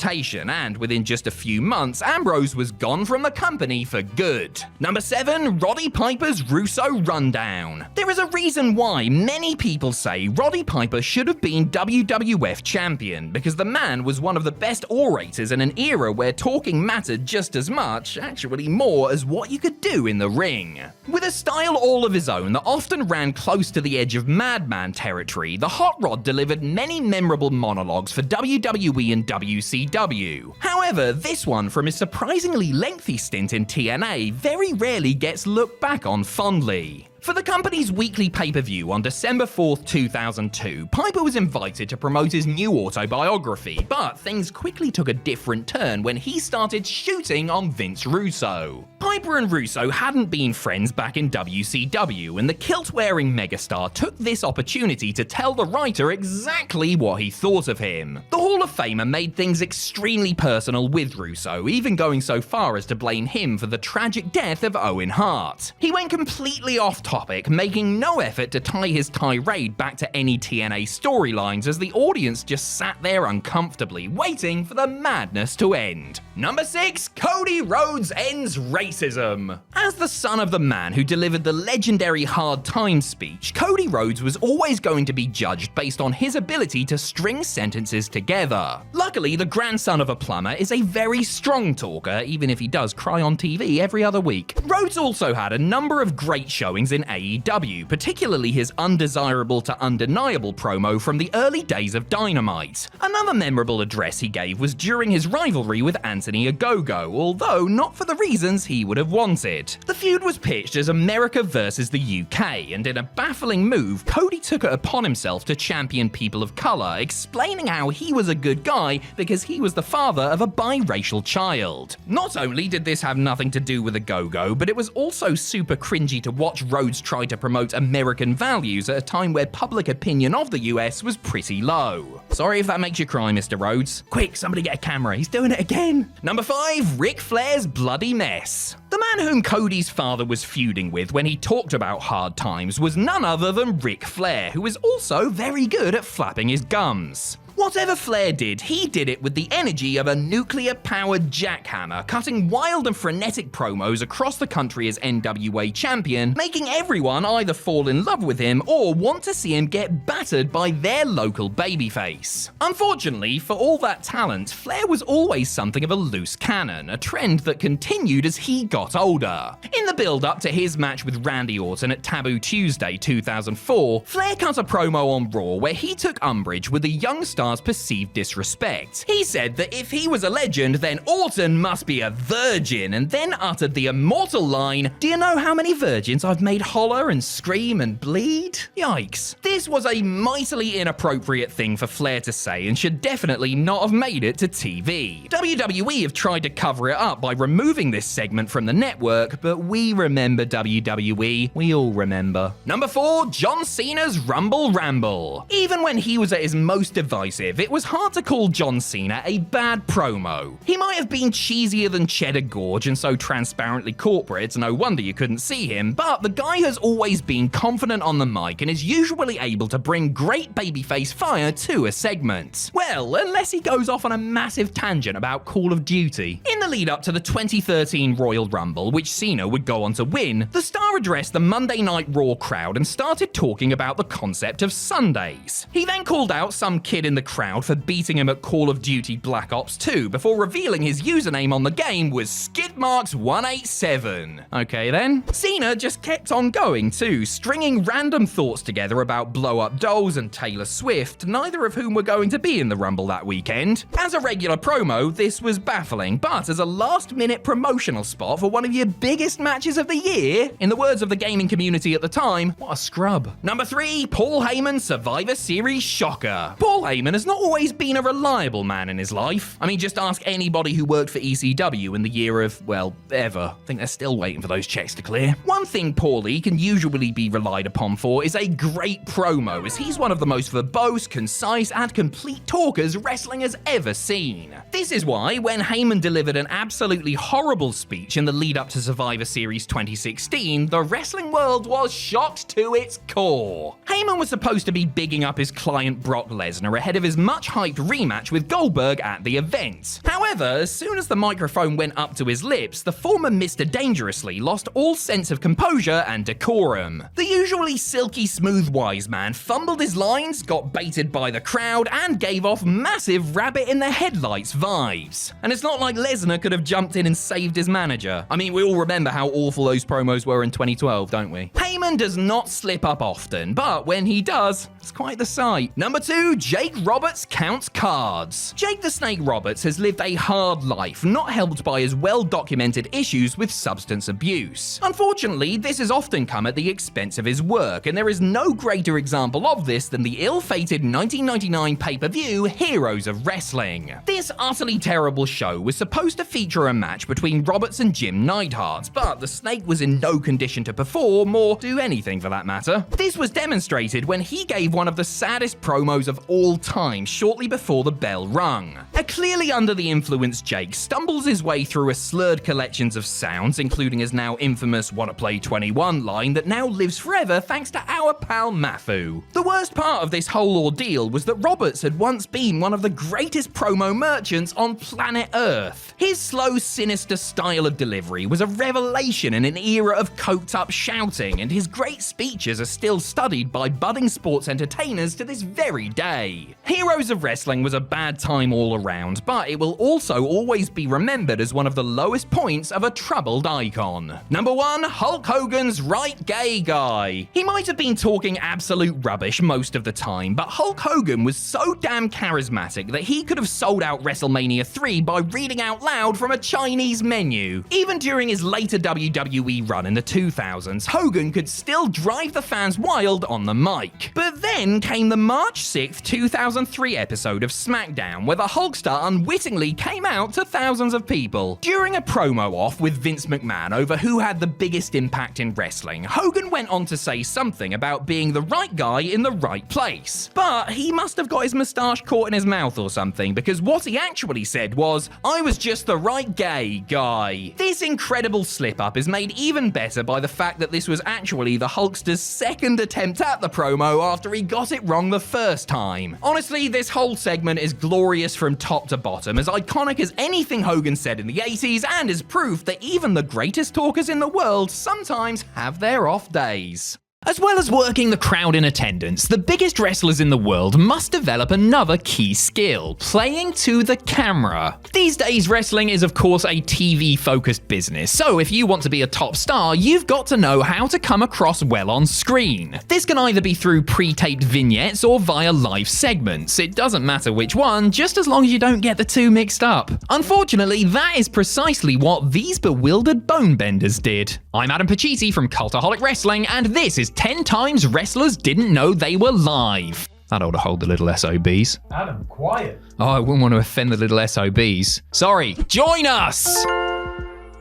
and within just a few months, Ambrose was gone from the company for good. Number 7, Roddy Piper's Russo Rundown. There is a reason why many people say Roddy Piper should have been WWF champion, because the man was one of the best orators in an era where talking mattered just as much, actually more, as what you could do in the ring. With a style all of his own that often ran close to the edge of madman territory, the Hot Rod delivered many memorable monologues for WWE and WCW. However, this one from his surprisingly lengthy stint in TNA very rarely gets looked back on fondly. For the company's weekly pay-per-view on December 4th, 2002, Piper was invited to promote his new autobiography, but things quickly took a different turn when he started shooting on Vince Russo. Piper and Russo hadn't been friends back in WCW, and the kilt-wearing megastar took this opportunity to tell the writer exactly what he thought of him. The Hall of Famer made things extremely personal with Russo, even going so far as to blame him for the tragic death of Owen Hart. He went completely off topic, making no effort to tie his tirade back to any TNA storylines as the audience just sat there uncomfortably, waiting for the madness to end. Number 6, Cody Rhodes ends racism. As the son of the man who delivered the legendary Hard Times speech, Cody Rhodes was always going to be judged based on his ability to string sentences together. Luckily, the grandson of a plumber is a very strong talker, even if he does cry on TV every other week. Rhodes also had a number of great showings in AEW, particularly his undesirable to undeniable promo from the early days of Dynamite. Another memorable address he gave was during his rivalry with Anthony Ogogo, although not for the reasons he would have wanted. The feud was pitched as America versus the UK, and in a baffling move, Cody took it upon himself to champion people of color, explaining how he was a good guy because he was the father of a biracial child. Not only did this have nothing to do with Ogogo, but it was also super cringy to watch Rhodes try to promote American values at a time where public opinion of the US was pretty low. Sorry if that makes you cry, Mr. Rhodes. Quick, somebody get a camera, he's doing it again. Number 5, Ric Flair's bloody mess. The man whom Cody's father was feuding with when he talked about Hard Times was none other than Ric Flair, who was also very good at flapping his gums. Whatever Flair did, he did it with the energy of a nuclear-powered jackhammer, cutting wild and frenetic promos across the country as NWA champion, making everyone either fall in love with him or want to see him get battered by their local babyface. Unfortunately, for all that talent, Flair was always something of a loose cannon, a trend that continued as he got older. In the build-up to his match with Randy Orton at Taboo Tuesday 2004, Flair cut a promo on Raw where he took umbrage with the young star's perceived disrespect. He said that if he was a legend, then Orton must be a virgin, and then uttered the immortal line, "Do you know how many virgins I've made holler and scream and bleed?" Yikes. This was a mightily inappropriate thing for Flair to say and should definitely not have made it to TV. WWE have tried to cover it up by removing this segment from the network, but we remember WWE. We all remember. Number 4, John Cena's Rumble Ramble. Even when he was at his most divisive, it was hard to call John Cena a bad promo. He might have been cheesier than Cheddar Gorge and so transparently corporate, no wonder you couldn't see him, but the guy has always been confident on the mic and is usually able to bring great babyface fire to a segment. Well, unless he goes off on a massive tangent about Call of Duty. In the lead up to the 2013 Royal Rumble, which Cena would go on to win, the star addressed the Monday Night Raw crowd and started talking about the concept of Sundays. He then called out some kid in the crowd for beating him at Call of Duty Black Ops 2 before revealing his username on the game was Skidmarks187. Okay then. Cena just kept on going too, stringing random thoughts together about blow-up dolls and Taylor Swift, neither of whom were going to be in the Rumble that weekend. As a regular promo, this was baffling, but as a last-minute promotional spot for one of your biggest matches of the year, in the words of the gaming community at the time, what a scrub. Number 3, Paul Heyman Survivor Series Shocker. Paul Heyman has not always been a reliable man in his life. I mean, just ask anybody who worked for ECW in the year of, well, ever. I think they're still waiting for those checks to clear. One thing Paulie can usually be relied upon for is a great promo, as he's one of the most verbose, concise, and complete talkers wrestling has ever seen. This is why, when Heyman delivered an absolutely horrible speech in the lead-up to Survivor Series 2016, the wrestling world was shocked to its core. Heyman was supposed to be bigging up his client Brock Lesnar ahead of his much-hyped rematch with Goldberg at the event. However, as soon as the microphone went up to his lips, the former Mr. Dangerously lost all sense of composure and decorum. The usually silky smooth wise man fumbled his lines, got baited by the crowd, and gave off massive rabbit in the headlights vibes. And it's not like Lesnar could have jumped in and saved his manager. I mean, we all remember how awful those promos were in 2012, don't we? Heyman does not slip up often, but when he does, it's quite the sight. Number 2, Jake Roberts counts cards. Jake the Snake Roberts has lived a hard life, not helped by his well-documented issues with substance abuse. Unfortunately, this has often come at the expense of his work, and there is no greater example of this than the ill-fated 1999 pay-per-view Heroes of Wrestling. This utterly terrible show was supposed to feature a match between Roberts and Jim Neidhart, but the Snake was in no condition to perform or do anything for that matter. This was demonstrated when he gave one of the saddest promos of all time shortly before the bell rung. A clearly under the influence Jake stumbles his way through a slurred collections of sounds, including his now infamous "Wanna Play 21" line that now lives forever thanks to our pal Mafu. The worst part of this whole ordeal was that Roberts had once been one of the greatest promo merchants on planet Earth. His slow, sinister style of delivery was a revelation in an era of coked-up shouting, and his great speeches are still studied by budding sports entertainers to this very day. Heroes of Wrestling was a bad time all around, but it will also always be remembered as one of the lowest points of a troubled icon. Number 1, Hulk Hogan's Right Gay Guy. He might have been talking absolute rubbish most of the time, but Hulk Hogan was so damn charismatic that he could have sold out WrestleMania 3 by reading out loud from a Chinese menu. Even during his later WWE run in the 2000s, Hogan could still drive the fans wild on the mic. But then came the March 6th, 2003 episode of SmackDown, where the Hulkster unwittingly came out to thousands of people. During a promo off with Vince McMahon over who had the biggest impact in wrestling, Hogan went on to say something about being the right guy in the right place. But he must have got his moustache caught in his mouth or something, because what he actually said was, "I was just the right gay guy." This incredible slip-up is made even better by the fact that this was actually the Hulkster's second attempt at the promo after he got it wrong the first time. Honestly, Honestly, this whole segment is glorious from top to bottom, as iconic as anything Hogan said in the 80s, and is proof that even the greatest talkers in the world sometimes have their off days. As well as working the crowd in attendance, the biggest wrestlers in the world must develop another key skill: playing to the camera. These days, wrestling is of course a TV-focused business, so if you want to be a top star, you've got to know how to come across well on screen. This can either be through pre-taped vignettes or via live segments. It doesn't matter which one, just as long as you don't get the two mixed up. Unfortunately, that is precisely what these bewildered bonebenders did. I'm Adam Pacitti from Cultaholic Wrestling, and this is 10 times wrestlers didn't know they were live. That ought to hold the little SOBs. Adam, quiet. Oh, I wouldn't want to offend the little SOBs. Sorry, join us!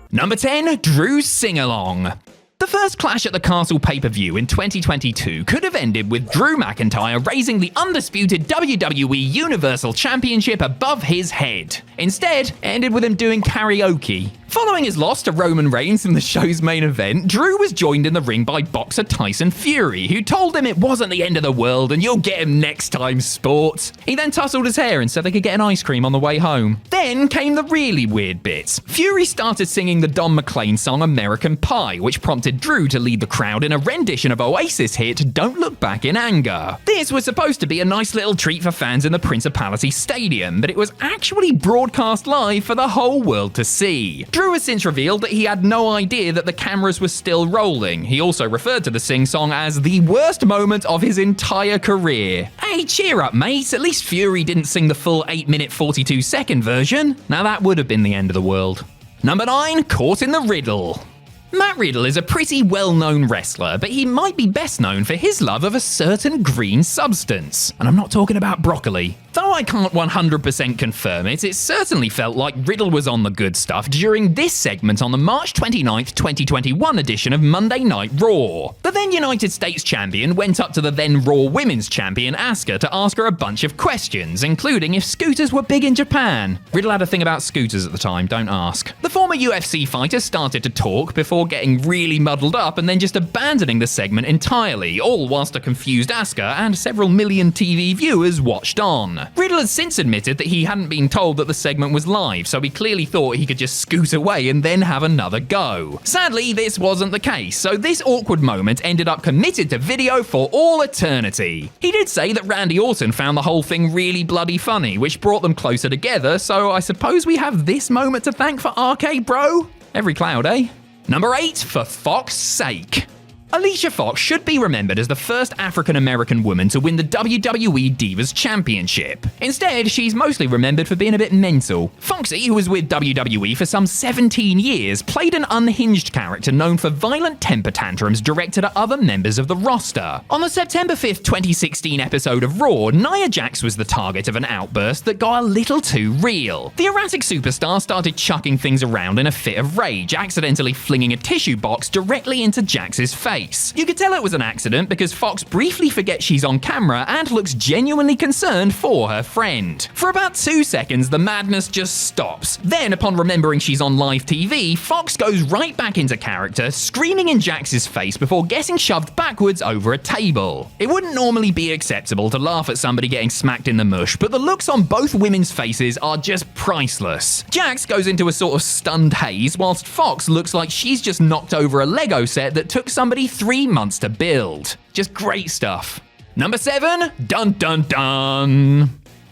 Number 10, Drew's Sing-Along. The first Clash at the Castle pay-per-view in 2022 could have ended with Drew McIntyre raising the undisputed WWE Universal Championship above his head. Instead, it ended with him doing karaoke. Following his loss to Roman Reigns in the show's main event, Drew was joined in the ring by boxer Tyson Fury, who told him it wasn't the end of the world and you'll get him next time, sport. He then tousled his hair and said they could get an ice cream on the way home. Then came the really weird bits. Fury started singing the Don McLean song American Pie, which prompted Drew to lead the crowd in a rendition of Oasis hit Don't Look Back in Anger. This was supposed to be a nice little treat for fans in the Principality Stadium, but it was actually broadcast live for the whole world to see. Drew has since revealed that he had no idea that the cameras were still rolling. He also referred to the sing-song as the worst moment of his entire career. Hey, cheer up, mate. At least Fury didn't sing the full 8-minute 42-second version. Now that would have been the end of the world. Number 9, Caught in the Riddle. Matt Riddle is a pretty well-known wrestler, but he might be best known for his love of a certain green substance. And I'm not talking about broccoli. Though I can't 100% confirm it, it certainly felt like Riddle was on the good stuff during this segment on the March 29th, 2021 edition of Monday Night Raw. The then United States champion went up to the then Raw Women's champion Asuka to ask her a bunch of questions, including if scooters were big in Japan. Riddle had a thing about scooters at the time, don't ask. The former UFC fighter started to talk before getting really muddled up and then just abandoning the segment entirely, all whilst a confused Asuka and several million TV viewers watched on. Riddle has since admitted that he hadn't been told that the segment was live, so he clearly thought he could just scoot away and then have another go. Sadly, this wasn't the case, so this awkward moment ended up committed to video for all eternity. He did say that Randy Orton found the whole thing really bloody funny, which brought them closer together, so I suppose we have this moment to thank for RK Bro? Every cloud, eh? Number 8, For Fox's Sake. Alicia Fox should be remembered as the first African-American woman to win the WWE Divas Championship. Instead, she's mostly remembered for being a bit mental. Foxy, who was with WWE for some 17 years, played an unhinged character known for violent temper tantrums directed at other members of the roster. On the September 5th, 2016 episode of Raw, Nia Jax was the target of an outburst that got a little too real. The erratic superstar started chucking things around in a fit of rage, accidentally flinging a tissue box directly into Jax's face. You could tell it was an accident because Fox briefly forgets she's on camera and looks genuinely concerned for her friend. For about 2 seconds, the madness just stops. Then, upon remembering she's on live TV, Fox goes right back into character, screaming in Jax's face before getting shoved backwards over a table. It wouldn't normally be acceptable to laugh at somebody getting smacked in the mush, but the looks on both women's faces are just priceless. Jax goes into a sort of stunned haze, whilst Fox looks like she's just knocked over a Lego set that took somebody 3 months to build. Just great stuff. Number 7, Dun Dun Dun.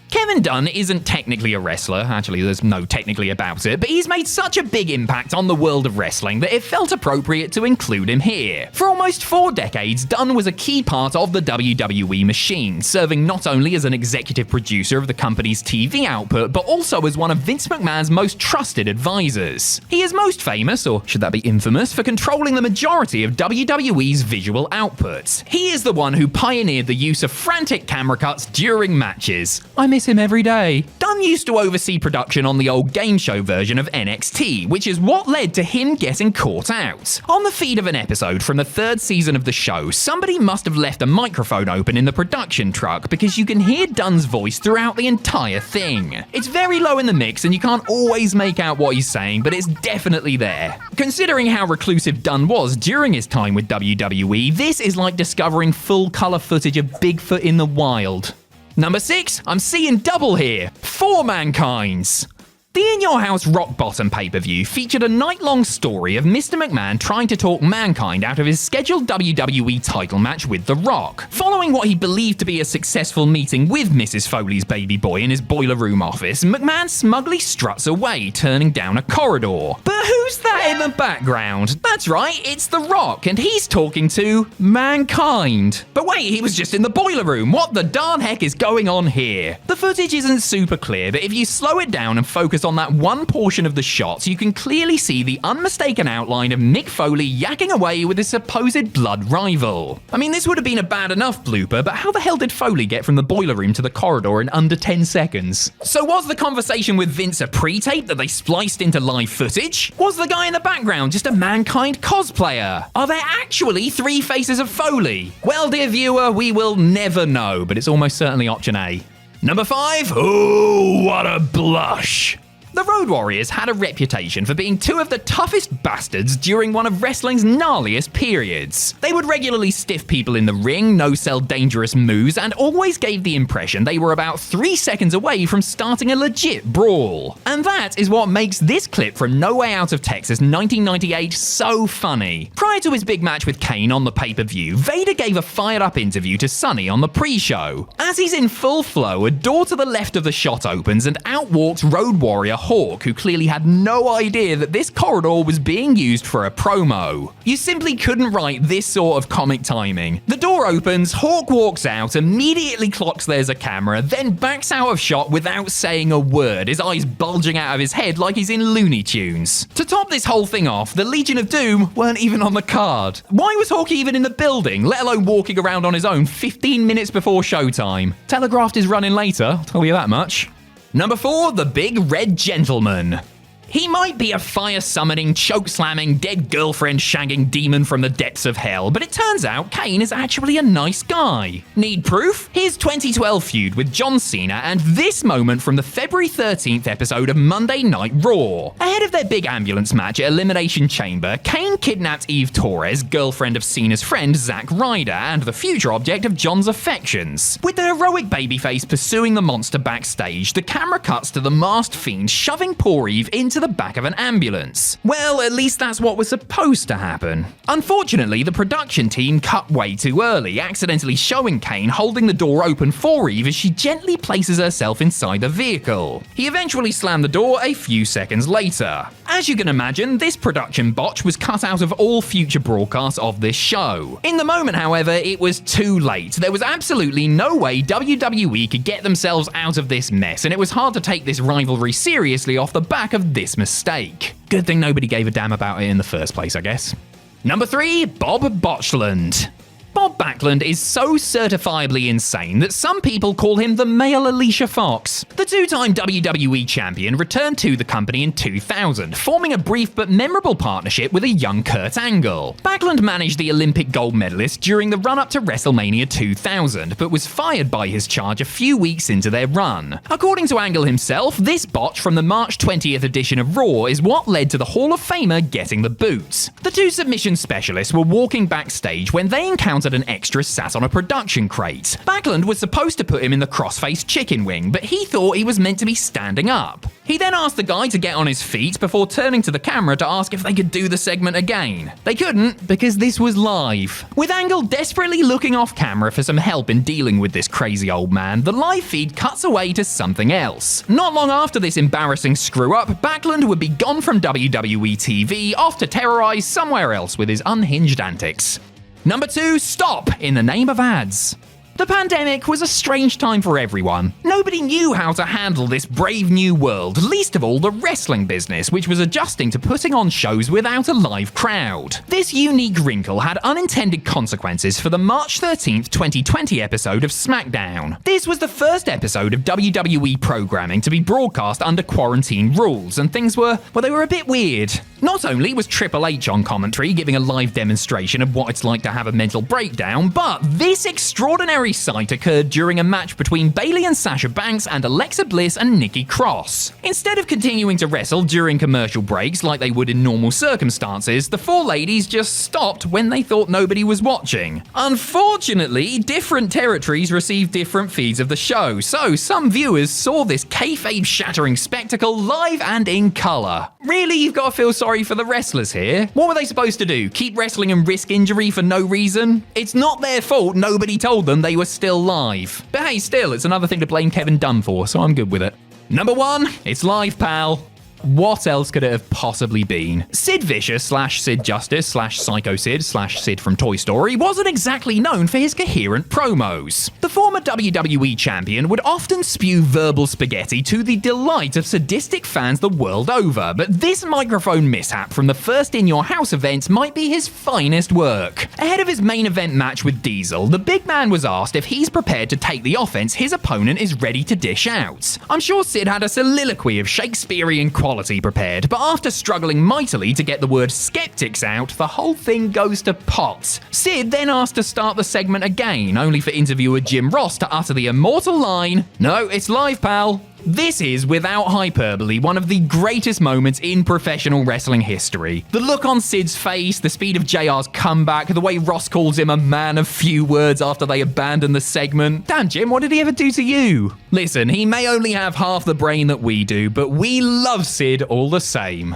Kevin Dunn isn't technically a wrestler, actually there's no technically about it, but he's made such a big impact on the world of wrestling that it felt appropriate to include him here. For almost 4 decades, Dunn was a key part of the WWE machine, serving not only as an executive producer of the company's TV output, but also as one of Vince McMahon's most trusted advisors. He is most famous, or should that be infamous, for controlling the majority of WWE's visual outputs. He is the one who pioneered the use of frantic camera cuts during matches. I miss him every day. Dunn used to oversee production on the old game show version of NXT, which is what led to him getting caught out. On the feed of an episode from the 3rd season of the show, somebody must have left a microphone open in the production truck because you can hear Dunn's voice throughout the entire thing. It's very low in the mix and you can't always make out what he's saying, but it's definitely there. Considering how reclusive Dunn was during his time with WWE, this is like discovering full color footage of Bigfoot in the wild. Number 6, I'm seeing double here. 4 Mankind's. The In Your House Rock Bottom pay-per-view featured a night-long story of Mr. McMahon trying to talk Mankind out of his scheduled WWE title match with The Rock. Following what he believed to be a successful meeting with Mrs. Foley's baby boy in his boiler room office, McMahon smugly struts away, turning down a corridor. But who's that in the background? That's right, it's The Rock, and he's talking to Mankind. But wait, he was just in the boiler room. What the darn heck is going on here? The footage isn't super clear, but if you slow it down and focus on that one portion of the shots, you can clearly see the unmistaken outline of Mick Foley yakking away with his supposed blood rival. I mean, this would have been a bad enough blooper, but how the hell did Foley get from the boiler room to the corridor in under 10 seconds? So was the conversation with Vince a pre-tape that they spliced into live footage? Was the guy in the background just a Mankind cosplayer? Are there actually 3 faces of Foley? Well, dear viewer, we will never know, but it's almost certainly option A. Number 5, ooh, what a blush. The Road Warriors had a reputation for being 2 of the toughest bastards during one of wrestling's gnarliest periods. They would regularly stiff people in the ring, no-sell dangerous moves, and always gave the impression they were about 3 seconds away from starting a legit brawl. And that is what makes this clip from No Way Out of Texas 1998 so funny. Prior to his big match with Kane on the pay-per-view, Vader gave a fired-up interview to Sonny on the pre-show. As he's in full flow, a door to the left of the shot opens and out walks Road Warrior Hawk, who clearly had no idea that this corridor was being used for a promo. You simply couldn't write this sort of comic timing. The door opens, Hawk walks out, immediately clocks there's a camera, then backs out of shot without saying a word, his eyes bulging out of his head like he's in Looney Tunes. To top this whole thing off, the Legion of Doom weren't even on the card. Why was Hawk even in the building, let alone walking around on his own 15 minutes before showtime? Telegraphed is running later, I'll tell you that much. Number 4, the Big Red Gentleman. He might be a fire-summoning, choke-slamming, dead girlfriend-shagging demon from the depths of hell, but it turns out Kane is actually a nice guy. Need proof? His 2012 feud with John Cena and this moment from the February 13th episode of Monday Night Raw. Ahead of their big ambulance match at Elimination Chamber, Kane kidnapped Eve Torres, girlfriend of Cena's friend Zack Ryder, and the future object of John's affections. With the heroic babyface pursuing the monster backstage, the camera cuts to the masked fiend shoving poor Eve into the back of an ambulance. Well, at least that's what was supposed to happen. Unfortunately, the production team cut way too early, accidentally showing Kane holding the door open for Eve as she gently places herself inside the vehicle. He eventually slammed the door a few seconds later. As you can imagine, this production botch was cut out of all future broadcasts of this show. In the moment, however, it was too late. There was absolutely no way WWE could get themselves out of this mess, and it was hard to take this rivalry seriously off the back of this mistake. Good thing nobody gave a damn about it in the first place, I guess. Number 3, Bob Botchland. Bob Backlund is so certifiably insane that some people call him the male Alicia Fox. The 2-time WWE champion returned to the company in 2000, forming a brief but memorable partnership with a young Kurt Angle. Backlund managed the Olympic gold medalist during the run-up to WrestleMania 2000, but was fired by his charge a few weeks into their run. According to Angle himself, this botch from the March 20th edition of Raw is what led to the Hall of Famer getting the boot. The 2 submission specialists were walking backstage when they encountered an extra sat on a production crate. Backlund was supposed to put him in the crossface chicken wing, but he thought he was meant to be standing up. He then asked the guy to get on his feet before turning to the camera to ask if they could do the segment again. They couldn't, because this was live. With Angle desperately looking off camera for some help in dealing with this crazy old man, the live feed cuts away to something else. Not long after this embarrassing screw-up, Backlund would be gone from WWE TV, off to terrorize somewhere else with his unhinged antics. Number 2, stop in the name of ads. The pandemic was a strange time for everyone. Nobody knew how to handle this brave new world, least of all the wrestling business, which was adjusting to putting on shows without a live crowd. This unique wrinkle had unintended consequences for the March 13th, 2020 episode of SmackDown. This was the first episode of WWE programming to be broadcast under quarantine rules, and things were a bit weird. Not only was Triple H on commentary giving a live demonstration of what it's like to have a mental breakdown, but this extraordinary unsavory sight occurred during a match between Bayley and Sasha Banks and Alexa Bliss and Nikki Cross. Instead of continuing to wrestle during commercial breaks like they would in normal circumstances, the four ladies just stopped when they thought nobody was watching. Unfortunately, different territories received different feeds of the show, so some viewers saw this kayfabe-shattering spectacle live and in colour. Really, you've got to feel sorry for the wrestlers here? What were they supposed to do? Keep wrestling and risk injury for no reason? It's not their fault nobody told them they were still live. But hey, still, it's another thing to blame Kevin Dunn for, so I'm good with it. Number 1, it's live, pal. What else could it have possibly been? Sid Vicious / Sid Justice / Psycho Sid / Sid from Toy Story wasn't exactly known for his coherent promos. The former WWE champion would often spew verbal spaghetti to the delight of sadistic fans the world over, but this microphone mishap from the First In Your House events might be his finest work. Ahead of his main event match with Diesel, the big man was asked if he's prepared to take the offense his opponent is ready to dish out. I'm sure Sid had a soliloquy of Shakespearean quality prepared, but after struggling mightily to get the word skeptics out, the whole thing goes to pot. Sid then asked to start the segment again, only for interviewer Jim Ross to utter the immortal line, "No, it's live, pal." This is, without hyperbole, one of the greatest moments in professional wrestling history. The look on Sid's face, the speed of JR's comeback, the way Ross calls him a man of few words after they abandon the segment. Damn, Jim, what did he ever do to you? Listen, he may only have half the brain that we do, but we love Sid all the same.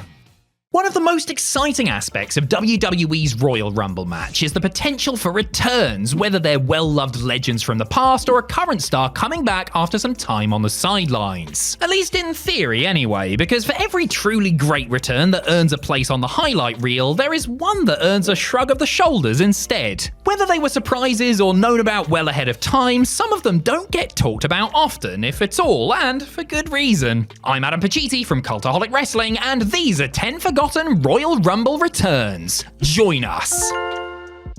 One of the most exciting aspects of WWE's Royal Rumble match is the potential for returns, whether they're well-loved legends from the past or a current star coming back after some time on the sidelines. At least in theory anyway, because for every truly great return that earns a place on the highlight reel, there is one that earns a shrug of the shoulders instead. Whether they were surprises or known about well ahead of time, some of them don't get talked about often, if at all, and for good reason. I'm Adam Pacitti from Cultaholic Wrestling, and these are 10 forgotten Royal Rumble returns. Join us.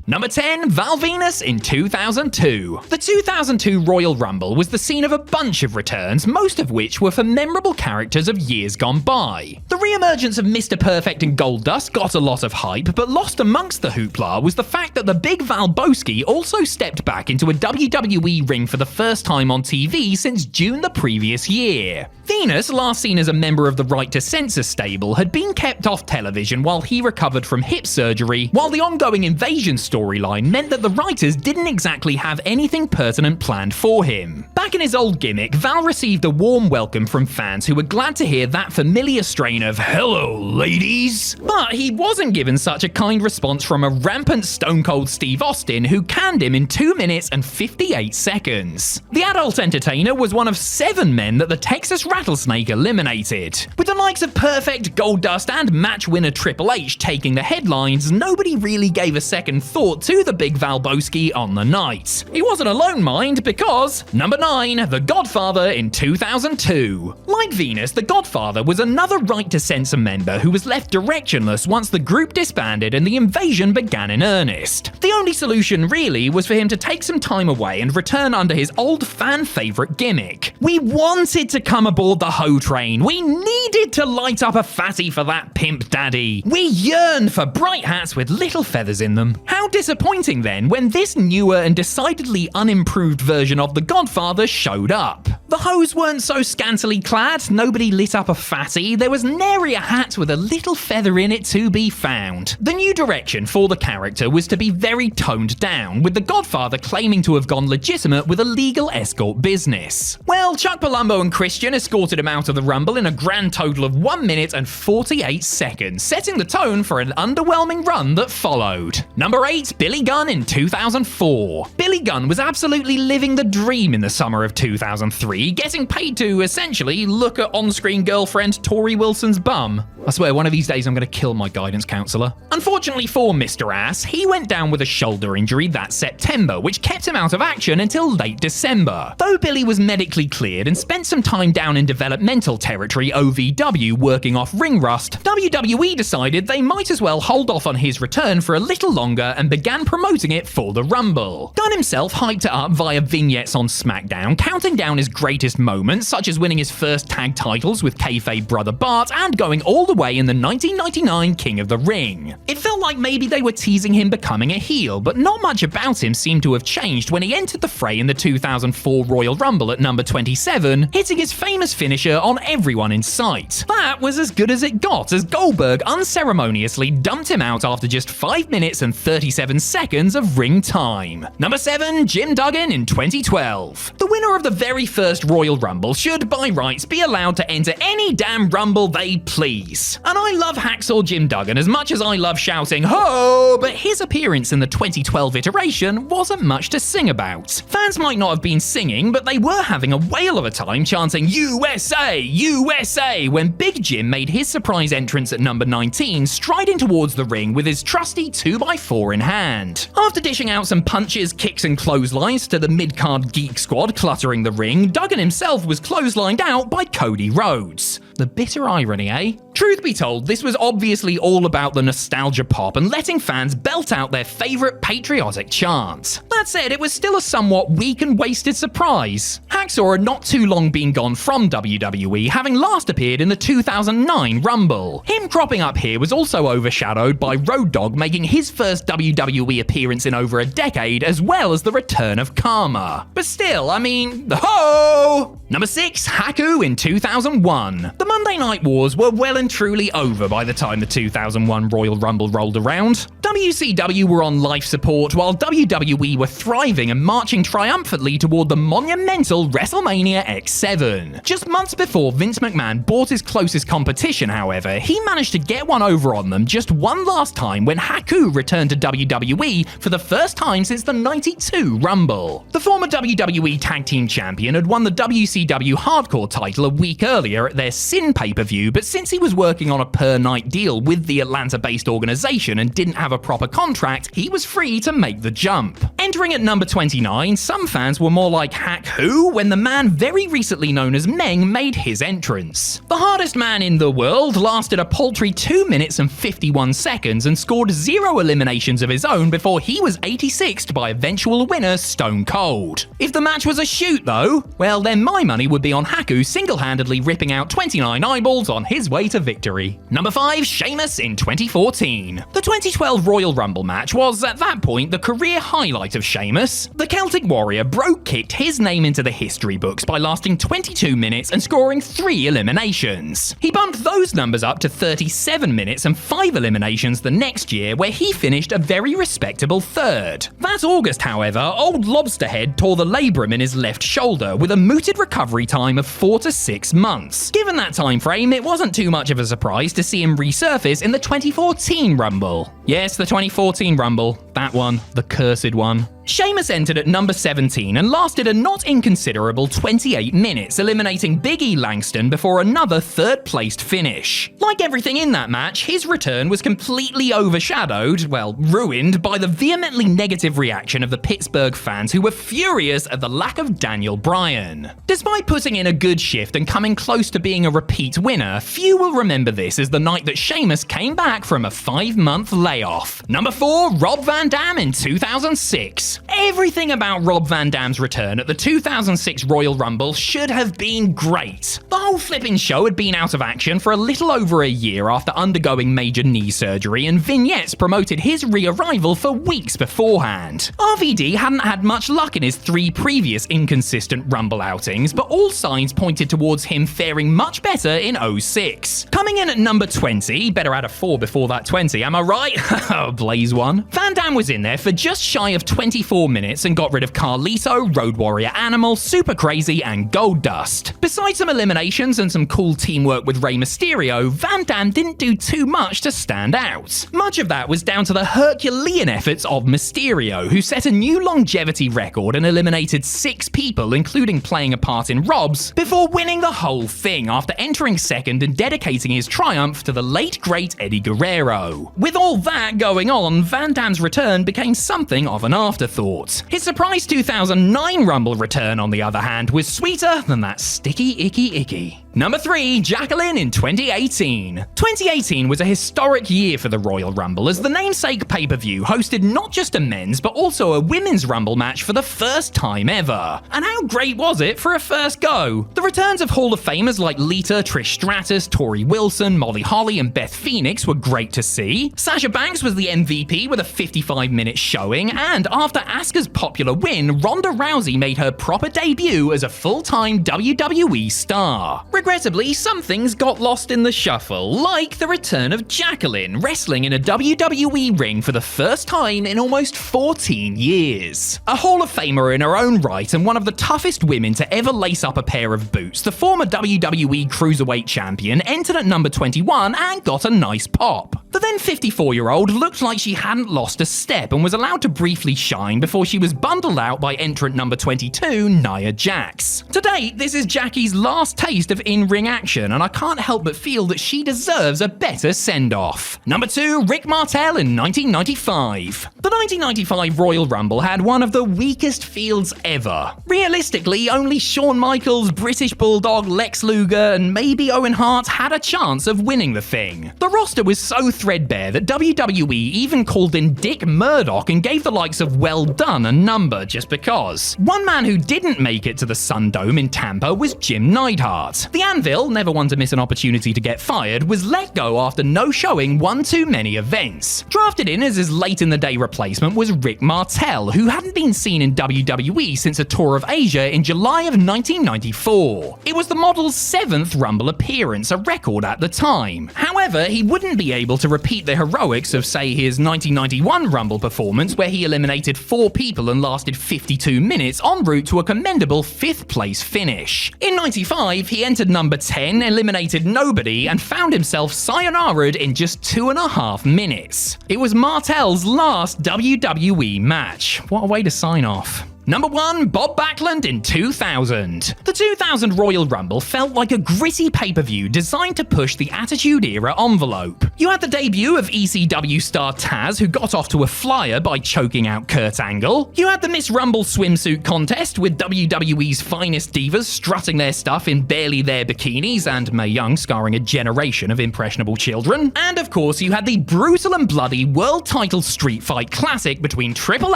Number 10, Val Venis in 2002. The 2002 Royal Rumble was the scene of a bunch of returns, most of which were for memorable characters of years gone by. The re-emergence of Mr. Perfect and Goldust got a lot of hype, but lost amongst the hoopla was the fact that the big Val Boski also stepped back into a WWE ring for the first time on TV since June the previous year. Venis, last seen as a member of the Right to Censor stable, had been kept off television while he recovered from hip surgery, while the ongoing Invasion storyline meant that the writers didn't exactly have anything pertinent planned for him. Back in his old gimmick, Val received a warm welcome from fans who were glad to hear that familiar strain of "Hello, ladies." But he wasn't given such a kind response from a rampant Stone Cold Steve Austin, who canned him in 2 minutes and 58 seconds. The adult entertainer was one of 7 men that the Texas Rattlesnake eliminated. With the likes of Perfect, Goldust, and match winner Triple H taking the headlines, nobody really gave a second thought to the big Val Boski on the night. He wasn't alone, mind, because number 9, The Godfather in 2002. Like Venis, The Godfather was another Right to Censor member who was left directionless once the group disbanded and the invasion began in earnest. The only solution, really, was for him to take some time away and return under his old fan-favourite gimmick. We wanted to come aboard the hoe train. We needed to light up a fatty for that pimp daddy. We yearned for bright hats with little feathers in them. How disappointing then when this newer and decidedly unimproved version of The Godfather showed up. The hoes weren't so scantily clad, nobody lit up a fatty, there was nary a hat with a little feather in it to be found. The new direction for the character was to be very toned down, with The Godfather claiming to have gone legitimate with a legal escort business. Well, Chuck Palumbo and Christian escorted him out of the Rumble in a grand total of 1 minute and 48 seconds, setting the tone for an underwhelming run that followed. Number 8, Billy Gunn in 2004. Billy Gunn was absolutely living the dream in the summer of 2003, getting paid to, essentially, look at on-screen girlfriend Tori Wilson's bum. I swear, one of these days I'm going to kill my guidance counsellor. Unfortunately for Mr. Ass, he went down with a shoulder injury that September, which kept him out of action until late December. Though Billy was medically cleared and spent some time down in developmental territory OVW working off ring rust, WWE decided they might as well hold off on his return for a little longer and began promoting it for the Rumble. Gunn himself hyped it up via vignettes on SmackDown, counting down his greatest moments, such as winning his first tag titles with kayfabe brother Bart and going all the way in the 1999 King of the Ring. It felt like maybe they were teasing him becoming a heel, but not much about him seemed to have changed when he entered the fray in the 2004 Royal Rumble at number 27, hitting his famous finisher on everyone in sight. That was as good as it got, as Goldberg unceremoniously dumped him out after just 5 minutes and 37 seconds of ring time. Number 7, Jim Duggan in 2012. The winner of the very first Royal Rumble should, by rights, be allowed to enter any damn Rumble they please. And I love Hacksaw Jim Duggan as much as I love shouting, "Ho!" but his appearance in the 2012 iteration wasn't much to sing about. Fans might not have been singing, but they were having a whale of a time chanting USA, USA when Big Jim made his surprise entrance at number 19, striding towards the ring with his trusty 2x4 in hand. After dishing out some punches, kicks and clotheslines to the mid-card Geek Squad cluttering the ring, Duggan himself was clotheslined out by Cody Rhodes. The bitter irony, eh? Truth be told, this was obviously all about the nostalgia pop and letting fans belt out their favourite patriotic chants. That said, it was still a somewhat weak and wasted surprise. Hacksaw had not too long been gone from WWE, having last appeared in the 2009 Rumble. Him cropping up here was also overshadowed by Road Dogg making his first WWE appearance in over a decade, as well as the return of Karma. But still, I mean, ho! Number 6, Haku in 2001. The Monday Night Wars were well and truly over by the time the 2001 Royal Rumble rolled around. WCW were on life support while WWE were thriving and marching triumphantly toward the monumental WrestleMania X7. Just months before Vince McMahon bought his closest competition, however, he managed to get one over on them just one last time when Haku returned to WWE for the first time since the 92 Rumble. The former WWE Tag Team Champion had won the WCW Hardcore title a week earlier at their Sin pay-per-view, but since he was working on a per-night deal with the Atlanta-based organization and didn't have a proper contract, he was free to make the jump. Entering at number 29, some fans were more like, Hack who? When the man very recently known as Meng made his entrance. The hardest man in the world lasted a paltry 2 minutes and 51 seconds and scored 0 eliminations of his own before he was 86'd by eventual winner Stone Cold. If the match was a shoot though, well then my money would be on Haku single-handedly ripping out 29 eyeballs on his way to victory. Number 5, Sheamus in 2014. The 2012 Royal Rumble match was, at that point, the career highlight of Sheamus. The Celtic Warrior broke-kicked his name into the history books by lasting 22 minutes and scoring 3 eliminations. He bumped those numbers up to 37 minutes and 5 eliminations the next year, where he finished a very respectable 3rd. That August, however, old Lobsterhead tore the labrum in his left shoulder with a mooted recovery time of 4 to 6 months. Given that time frame, it wasn't too much of a surprise to see him resurface in the 2014 Rumble. Yes, the 2014 Rumble. That one. The cursed one. Sheamus entered at number 17 and lasted a not inconsiderable 28 minutes, eliminating Big E Langston before another 3rd-placed finish. Like everything in that match, his return was completely overshadowed, well, ruined, by the vehemently negative reaction of the Pittsburgh fans who were furious at the lack of Daniel Bryan. Despite putting in a good shift and coming close to being a repeat winner, few will remember this as the night that Sheamus came back from a 5-month layoff. Number 4, Rob Van Dam in 2006. Everything about Rob Van Dam's return at the 2006 Royal Rumble should have been great. The whole flipping show had been out of action for a little over a year after undergoing major knee surgery, and vignettes promoted his re-arrival for weeks beforehand. RVD hadn't had much luck in his 3 previous inconsistent Rumble outings, but all signs pointed towards him faring much better in 06. Coming in at number 20, better add a 4 before that 20, am I right? Blaze one. Van Dam was in there for just shy of 24 minutes and got rid of Carlito, Road Warrior Animal, Super Crazy, and Goldust. Besides some eliminations and some cool teamwork with Rey Mysterio, Van Dam didn't do too much to stand out. Much of that was down to the Herculean efforts of Mysterio, who set a new longevity record and eliminated 6 people, including playing a part in Rob's, before winning the whole thing after entering second and dedicating his triumph to the late great Eddie Guerrero. With all that going on, Van Dam's return became something of an afterthought. His surprise 2009 Rumble return, on the other hand, was sweeter than that sticky icky icky. Number 3, Jacqueline in 2018. 2018 was a historic year for the Royal Rumble as the namesake pay-per-view hosted not just a men's but also a women's Rumble match for the first time ever. And how great was it for a first go? The returns of Hall of Famers like Lita, Trish Stratus, Tori Wilson, Molly Holly and Beth Phoenix were great to see. Sasha Banks was the MVP with a 55-minute showing, and after Asuka's popular win, Ronda Rousey made her proper debut as a full-time WWE star. Regrettably, some things got lost in the shuffle, like the return of Jacqueline wrestling in a WWE ring for the first time in almost 14 years. A Hall of Famer in her own right and one of the toughest women to ever lace up a pair of boots, the former WWE Cruiserweight Champion entered at number 21 and got a nice pop. The then 54-year-old looked like she hadn't lost a step and was allowed to briefly shine before she was bundled out by entrant number 22, Nia Jax. To date, this is Jackie's last taste of in-ring action, and I can't help but feel that she deserves a better send-off. Number 2, Rick Martel in 1995. The 1995 Royal Rumble had one of the weakest fields ever. Realistically, only Shawn Michaels, British Bulldog, Lex Luger, and maybe Owen Hart had a chance of winning the thing. The roster was so threadbare that WWE even called in Dick Murdoch and gave the likes of Well Done a number just because. One man who didn't make it to the Sun Dome in Tampa was Jim Neidhart. The Anvil, never one to miss an opportunity to get fired, was let go after no showing one too many events. Drafted in as his late-in-the-day replacement was Rick Martel, who hadn't been seen in WWE since a tour of Asia in July of 1994. It was the model's 7th Rumble appearance, a record at the time. However, he wouldn't be able to repeat the heroics of, say, his 1991 Rumble performance where he eliminated 4 people and lasted 52 minutes en route to a commendable 5th place finish. In 95, he entered number 10, eliminated nobody, and found himself sayonara'd in just 2.5 minutes. It was Martel's last WWE match. What a way to sign off. Number 1, Bob Backlund in 2000. The 2000 Royal Rumble felt like a gritty pay-per-view designed to push the Attitude Era envelope. You had the debut of ECW star Taz, who got off to a flyer by choking out Kurt Angle. You had the Miss Rumble swimsuit contest, with WWE's finest divas strutting their stuff in barely their bikinis, and Mae Young scarring a generation of impressionable children. And of course, you had the brutal and bloody world title street fight classic between Triple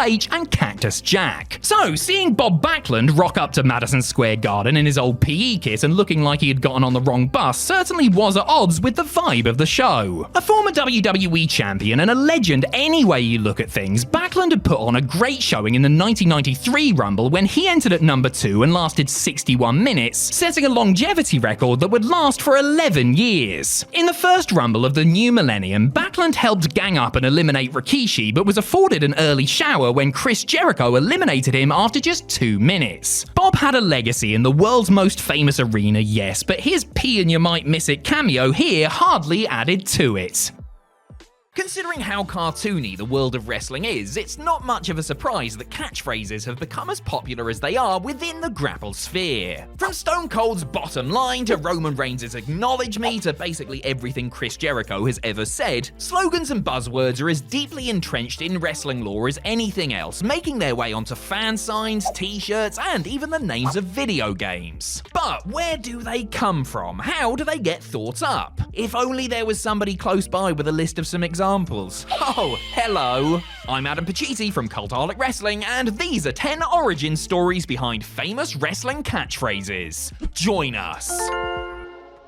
H and Cactus Jack. So, seeing Bob Backlund rock up to Madison Square Garden in his old PE kit and looking like he had gotten on the wrong bus certainly was at odds with the vibe of the show. A former WWE champion and a legend any way you look at things, Backlund had put on a great showing in the 1993 Rumble when he entered at number 2 and lasted 61 minutes, setting a longevity record that would last for 11 years. In the first Rumble of the new millennium, Backlund helped gang up and eliminate Rikishi, but was afforded an early shower when Chris Jericho eliminated him after just 2 minutes. Bob had a legacy in the world's most famous arena, yes, but his pee and you might miss it cameo here hardly added to it. Considering how cartoony the world of wrestling is, it's not much of a surprise that catchphrases have become as popular as they are within the grapple sphere. From Stone Cold's bottom line to Roman Reigns' acknowledge me to basically everything Chris Jericho has ever said, slogans and buzzwords are as deeply entrenched in wrestling lore as anything else, making their way onto fan signs, t-shirts, and even the names of video games. But where do they come from? How do they get thought up? If only there was somebody close by with a list of some examples. Oh, hello! I'm Adam Pacitti from Cultaholic Wrestling, and these are 10 origin stories behind famous wrestling catchphrases. Join us!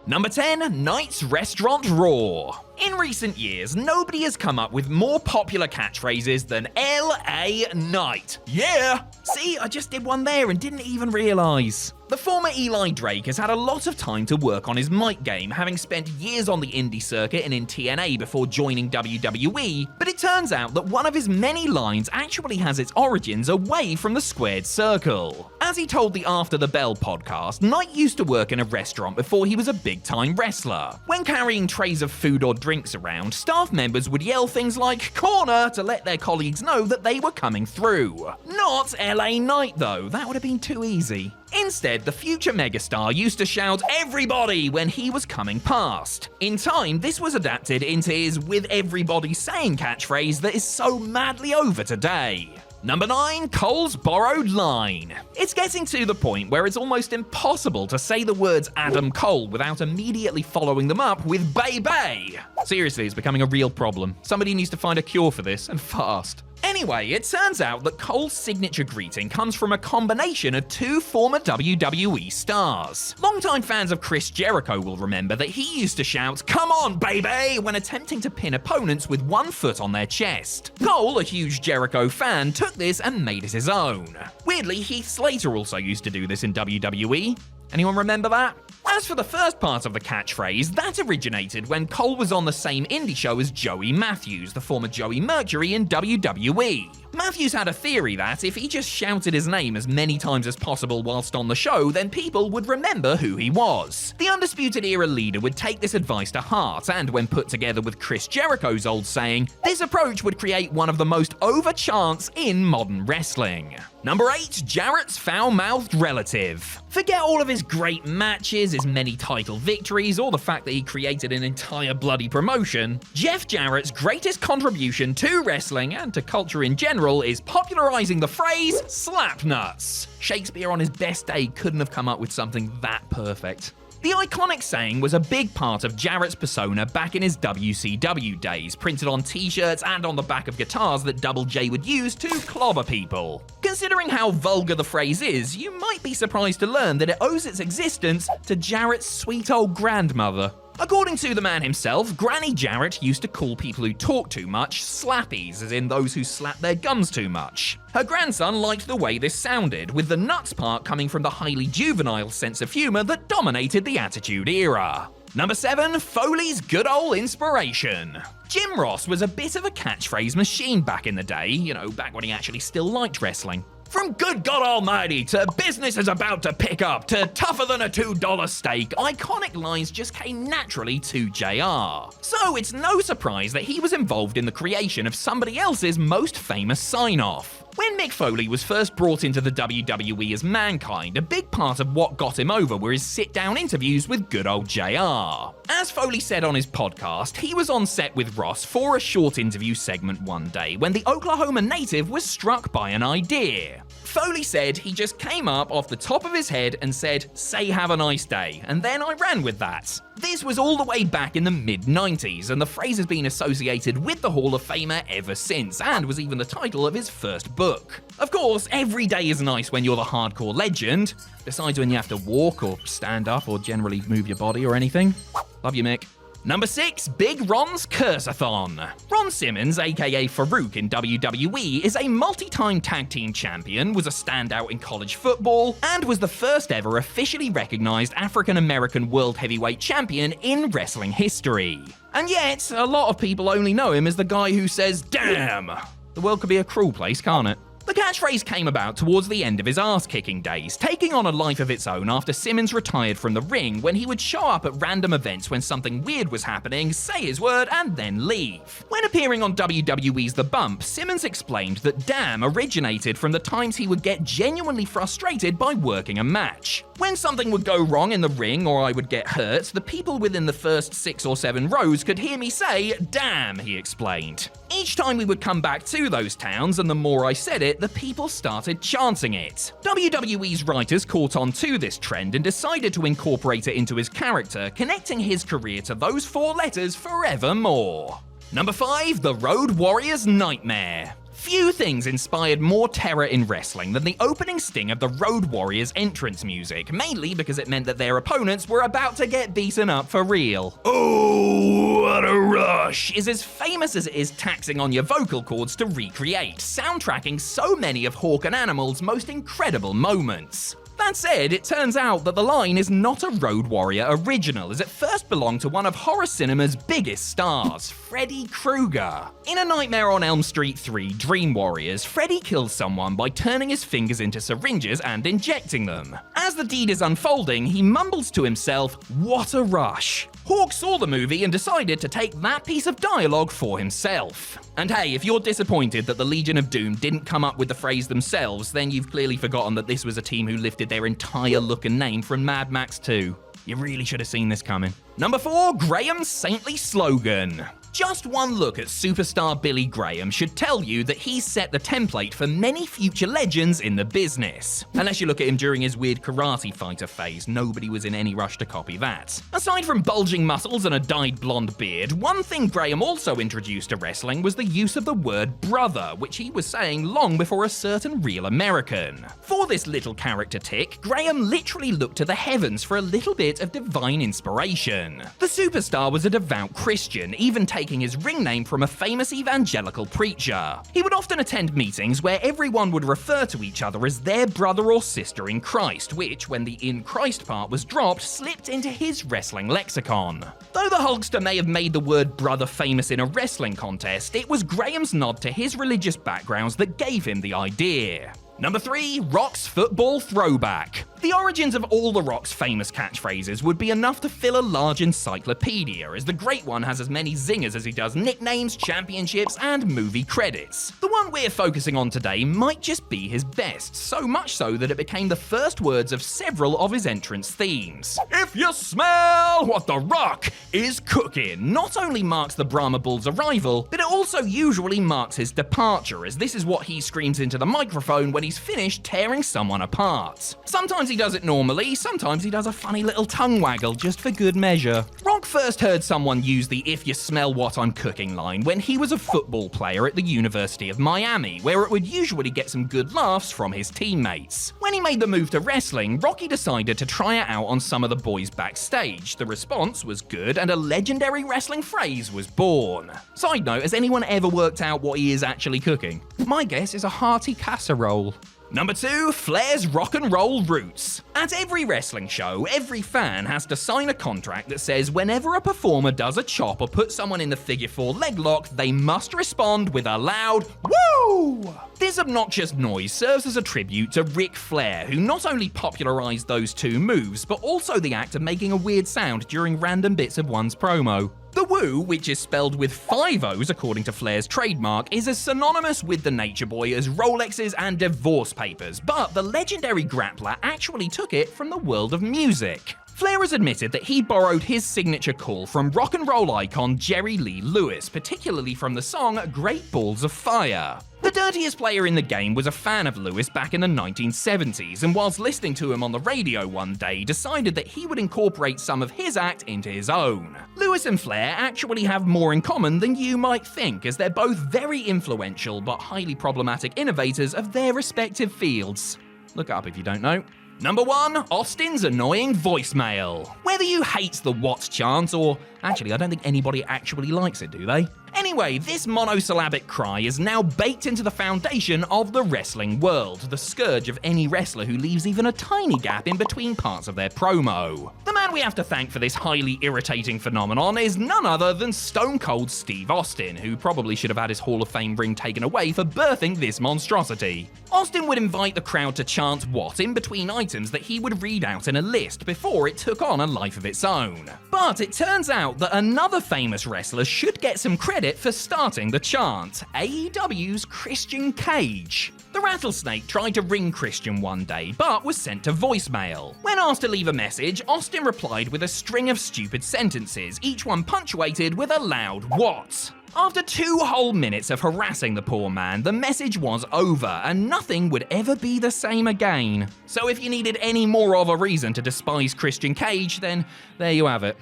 Number 10, Knight's Restaurant Raw. In recent years, nobody has come up with more popular catchphrases than LA Knight. Yeah! See, I just did one there and didn't even realise. The former Eli Drake has had a lot of time to work on his mic game, having spent years on the indie circuit and in TNA before joining WWE, but it turns out that one of his many lines actually has its origins away from the squared circle. As he told the After the Bell podcast, Knight used to work in a restaurant before he was a big-time wrestler. When carrying trays of food or drinks around, staff members would yell things like "corner" to let their colleagues know that they were coming through. Not LA Knight though, that would have been too easy. Instead, the future megastar used to shout "everybody" when he was coming past. In time, this was adapted into his "with everybody saying" catchphrase that is so madly over today. Number 9, Cole's borrowed line. It's getting to the point where it's almost impossible to say the words Adam Cole without immediately following them up with Bay. Seriously, it's becoming a real problem. Somebody needs to find a cure for this, and fast. Anyway, it turns out that Cole's signature greeting comes from a combination of 2 former WWE stars. Longtime fans of Chris Jericho will remember that he used to shout, "Come on, baby!" when attempting to pin opponents with one foot on their chest. Cole, a huge Jericho fan, took this and made it his own. Weirdly, Heath Slater also used to do this in WWE. Anyone remember that? As for the first part of the catchphrase, that originated when Cole was on the same indie show as Joey Matthews, the former Joey Mercury in WWE. Matthews had a theory that if he just shouted his name as many times as possible whilst on the show, then people would remember who he was. The Undisputed Era leader would take this advice to heart, and when put together with Chris Jericho's old saying, this approach would create one of the most over chants in modern wrestling. Number 8, Jarrett's foul-mouthed relative. Forget all of his great matches, his many title victories, or the fact that he created an entire bloody promotion. Jeff Jarrett's greatest contribution to wrestling and to culture in general is popularizing the phrase slap nuts. Shakespeare on his best day couldn't have come up with something that perfect. The iconic saying was a big part of Jarrett's persona back in his WCW days, printed on t-shirts and on the back of guitars that Double J would use to clobber people. Considering how vulgar the phrase is, you might be surprised to learn that it owes its existence to Jarrett's sweet old grandmother. According to the man himself, Granny Jarrett used to call people who talk too much slappies, as in those who slap their gums too much. Her grandson liked the way this sounded, with the nuts part coming from the highly juvenile sense of humor that dominated the Attitude Era. Number 7, Foley's good ol' inspiration. Jim Ross was a bit of a catchphrase machine back in the day, back when he actually still liked wrestling. From good God almighty to business is about to pick up to tougher than a $2 steak, iconic lines just came naturally to JR. So it's no surprise that he was involved in the creation of somebody else's most famous sign-off. When Mick Foley was first brought into the WWE as Mankind, a big part of what got him over were his sit-down interviews with good old JR. As Foley said on his podcast, he was on set with Ross for a short interview segment one day when the Oklahoma native was struck by an idea. Foley said he just came up off the top of his head and said, "Say have a nice day," and then I ran with that. This was all the way back in the mid-90s, and the phrase has been associated with the Hall of Famer ever since, and was even the title of his first book. Of course, every day is nice when you're the hardcore legend, besides when you have to walk or stand up or generally move your body or anything. Love you, Mick. Number 6, Big Ron's Curse-a-thon. Ron Simmons, aka Farouk in WWE, is a multi-time tag team champion, was a standout in college football, and was the first ever officially recognized African-American World Heavyweight Champion in wrestling history. And yet, a lot of people only know him as the guy who says, "Damn!" The world could be a cruel place, can't it? The catchphrase came about towards the end of his ass-kicking days, taking on a life of its own after Simmons retired from the ring, when he would show up at random events when something weird was happening, say his word, and then leave. When appearing on WWE's The Bump, Simmons explained that damn originated from the times he would get genuinely frustrated by working a match. When something would go wrong in the ring or I would get hurt, the people within the first 6 or 7 rows could hear me say, "Damn," he explained. Each time we would come back to those towns, and the more I said it, the people started chanting it. WWE's writers caught on to this trend and decided to incorporate it into his character, connecting his career to those 4 letters forevermore. Number 5, the Road Warrior's Nightmare. Few things inspired more terror in wrestling than the opening sting of the Road Warriors entrance music, mainly because it meant that their opponents were about to get beaten up for real. "Oh, what a rush" is as famous as it is taxing on your vocal cords to recreate, soundtracking so many of Hawk and Animal's most incredible moments. That said, it turns out that the line is not a Road Warrior original, as it first belonged to one of horror cinema's biggest stars, Freddy Krueger. In A Nightmare on Elm Street 3 Dream Warriors, Freddy kills someone by turning his fingers into syringes and injecting them. As the deed is unfolding, he mumbles to himself, "What a rush." Hawk saw the movie and decided to take that piece of dialogue for himself. And hey, if you're disappointed that the Legion of Doom didn't come up with the phrase themselves, then you've clearly forgotten that this was a team who lifted their entire look and name from Mad Max 2. You really should have seen this coming. Number 4, Graham's saintly slogan. Just one look at superstar Billy Graham should tell you that he's set the template for many future legends in the business. Unless you look at him during his weird karate fighter phase, nobody was in any rush to copy that. Aside from bulging muscles and a dyed blonde beard, one thing Graham also introduced to wrestling was the use of the word brother, which he was saying long before a certain real American. For this little character tick, Graham literally looked to the heavens for a little bit of divine inspiration. The superstar was a devout Christian, even taking his ring name from a famous evangelical preacher. He would often attend meetings where everyone would refer to each other as their brother or sister in Christ, which, when the in Christ part was dropped, slipped into his wrestling lexicon. Though the Hulkster may have made the word brother famous in a wrestling contest, it was Graham's nod to his religious backgrounds that gave him the idea. Number 3, Rock's football throwback. The origins of all the Rock's famous catchphrases would be enough to fill a large encyclopedia, as the Great One has as many zingers as he does nicknames, championships, and movie credits. The one we're focusing on today might just be his best, so much so that it became the first words of several of his entrance themes. If you smell what the Rock is cooking, not only marks the Brahma Bull's arrival, but it also usually marks his departure, as this is what he screams into the microphone when he's finished tearing someone apart. Sometimes he does it normally, sometimes he does a funny little tongue waggle just for good measure. Rock first heard someone use the "if you smell what I'm cooking" line when he was a football player at the University of Miami, where it would usually get some good laughs from his teammates. When he made the move to wrestling, Rocky decided to try it out on some of the boys backstage. The response was good, and a legendary wrestling phrase was born. Side note, has anyone ever worked out what he is actually cooking? My guess is a hearty casserole. Number 2, Flair's rock and roll roots. At every wrestling show, every fan has to sign a contract that says whenever a performer does a chop or puts someone in the figure 4 leg lock, they must respond with a loud "woo!" This obnoxious noise serves as a tribute to Ric Flair, who not only popularized those two moves, but also the act of making a weird sound during random bits of one's promo. The woo, which is spelled with 5 O's according to Flair's trademark, is as synonymous with the Nature Boy as Rolexes and divorce papers, but the legendary grappler actually took it from the world of music. Flair has admitted that he borrowed his signature call from rock and roll icon Jerry Lee Lewis, particularly from the song Great Balls of Fire. The dirtiest player in the game was a fan of Lewis back in the 1970s, and whilst listening to him on the radio one day, decided that he would incorporate some of his act into his own. Lewis and Flair actually have more in common than you might think, as they're both very influential but highly problematic innovators of their respective fields. Look it up if you don't know. Number 1, Austin's annoying voicemail. Whether you hate the "what" chant or... Actually, I don't think anybody actually likes it, do they? Anyway, this monosyllabic cry is now baked into the foundation of the wrestling world, the scourge of any wrestler who leaves even a tiny gap in between parts of their promo. The man we have to thank for this highly irritating phenomenon is none other than Stone Cold Steve Austin, who probably should have had his Hall of Fame ring taken away for birthing this monstrosity. Austin would invite the crowd to chant "what" in between items that he would read out in a list before it took on a life of its own. But it turns out that another famous wrestler should get some credit for starting the chant: AEW's Christian Cage. The Rattlesnake tried to ring Christian one day, but was sent to voicemail. When asked to leave a message, Austin replied with a string of stupid sentences, each one punctuated with a loud "what?". After 2 whole minutes of harassing the poor man, the message was over, and nothing would ever be the same again. So if you needed any more of a reason to despise Christian Cage, then there you have it.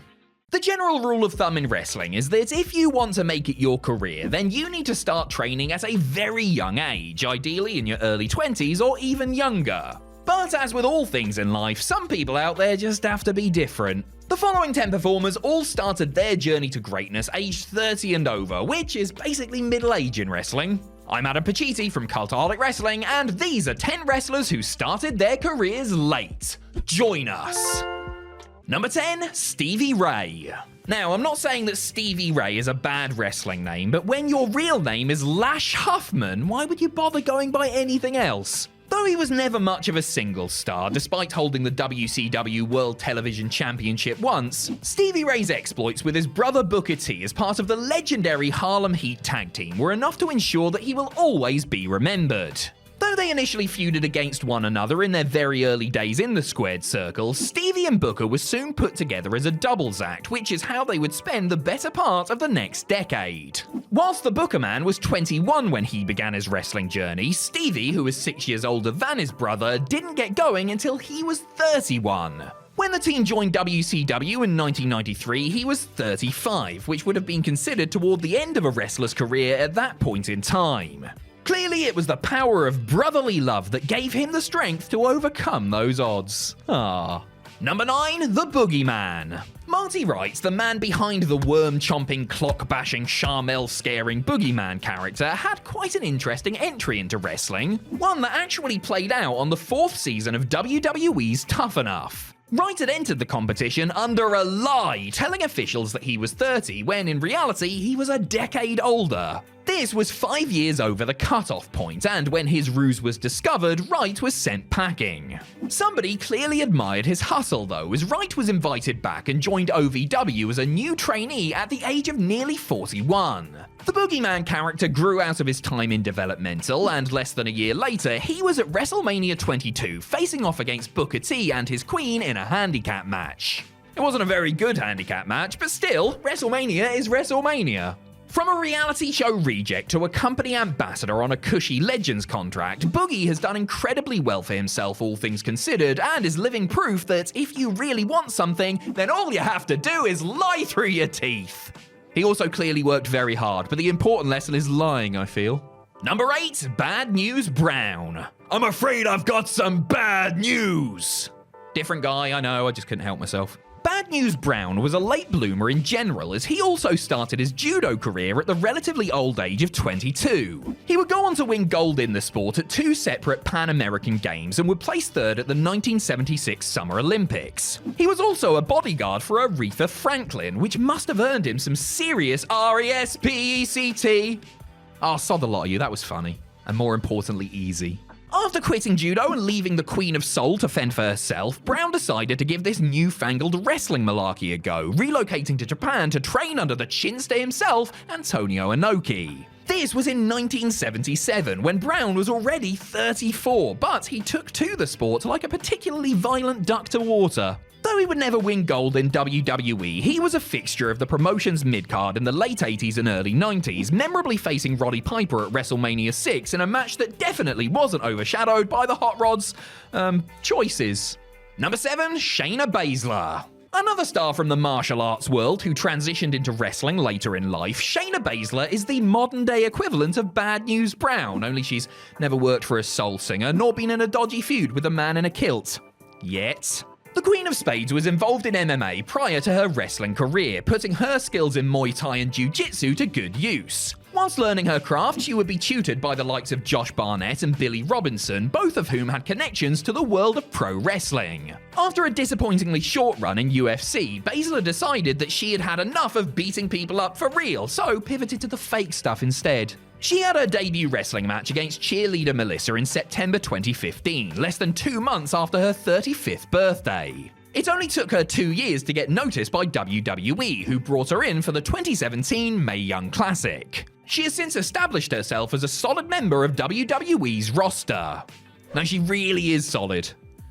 The general rule of thumb in wrestling is that if you want to make it your career, then you need to start training at a very young age, ideally in your early 20s or even younger. But as with all things in life, some people out there just have to be different. The following 10 performers all started their journey to greatness aged 30 and over, which is basically middle age in wrestling. I'm Adam Pacitti from Cultaholic Wrestling, and these are 10 wrestlers who started their careers late. Join us! Number 10, Stevie Ray. Now, I'm not saying that Stevie Ray is a bad wrestling name, but when your real name is Lash Huffman, why would you bother going by anything else? Though he was never much of a single star, despite holding the WCW World Television Championship once, Stevie Ray's exploits with his brother Booker T as part of the legendary Harlem Heat tag team were enough to ensure that he will always be remembered. Though they initially feuded against one another in their very early days in the squared circle, Stevie and Booker were soon put together as a doubles act, which is how they would spend the better part of the next decade. Whilst the Booker man was 21 when he began his wrestling journey, Stevie, who was 6 years older than his brother, didn't get going until he was 31. When the team joined WCW in 1993, he was 35, which would have been considered toward the end of a wrestler's career at that point in time. Clearly, it was the power of brotherly love that gave him the strength to overcome those odds. Number 9, the Boogeyman. Marty Wright, the man behind the worm-chomping, clock-bashing, Charmel-scaring Boogeyman character, had quite an interesting entry into wrestling, one that actually played out on the 4th season of WWE's Tough Enough. Wright had entered the competition under a lie, telling officials that he was 30, when in reality he was a decade older. This was 5 years over the cutoff point, and when his ruse was discovered, Wright was sent packing. Somebody clearly admired his hustle though, as Wright was invited back and joined OVW as a new trainee at the age of nearly 41. The Boogeyman character grew out of his time in developmental, and less than a year later, he was at WrestleMania 22, facing off against Booker T and his queen in a handicap match. It wasn't a very good handicap match, but still, WrestleMania is WrestleMania. From a reality show reject to a company ambassador on a cushy Legends contract, Boogie has done incredibly well for himself, all things considered, and is living proof that if you really want something, then all you have to do is lie through your teeth. He also clearly worked very hard, but the important lesson is lying, I feel. Number 8, Bad News Brown. I'm afraid I've got some bad news. Different guy, I know, I just couldn't help myself. Bad News Brown was a late bloomer in general, as he also started his judo career at the relatively old age of 22. He would go on to win gold in the sport at 2 separate Pan American Games and would place 3rd at the 1976 Summer Olympics. He was also a bodyguard for Aretha Franklin, which must have earned him some serious RESPECT. Sod the lot of you, that was funny. And more importantly, easy. After quitting judo and leaving the Queen of Soul to fend for herself, Brown decided to give this newfangled wrestling malarkey a go, relocating to Japan to train under the chinstay himself, Antonio Inoki. This was in 1977, when Brown was already 34, but he took to the sport like a particularly violent duck to water. Though he would never win gold in WWE, he was a fixture of the promotion's mid-card in the late 80s and early 90s, memorably facing Roddy Piper at WrestleMania 6 in a match that definitely wasn't overshadowed by the Hot Rod's, choices. Number 7, Shayna Baszler. Another star from the martial arts world who transitioned into wrestling later in life, Shayna Baszler is the modern-day equivalent of Bad News Brown, only she's never worked for a soul singer nor been in a dodgy feud with a man in a kilt. Yet. The Queen of Spades was involved in MMA prior to her wrestling career, putting her skills in Muay Thai and Jiu-Jitsu to good use. Whilst learning her craft, she would be tutored by the likes of Josh Barnett and Billy Robinson, both of whom had connections to the world of pro wrestling. After a disappointingly short run in UFC, Baszler decided that she had had enough of beating people up for real, so pivoted to the fake stuff instead. She had her debut wrestling match against cheerleader Melissa in September 2015, less than 2 months after her 35th birthday. It only took her 2 years to get noticed by WWE, who brought her in for the 2017 Mae Young Classic. She has since established herself as a solid member of WWE's roster. Now, she really is solid.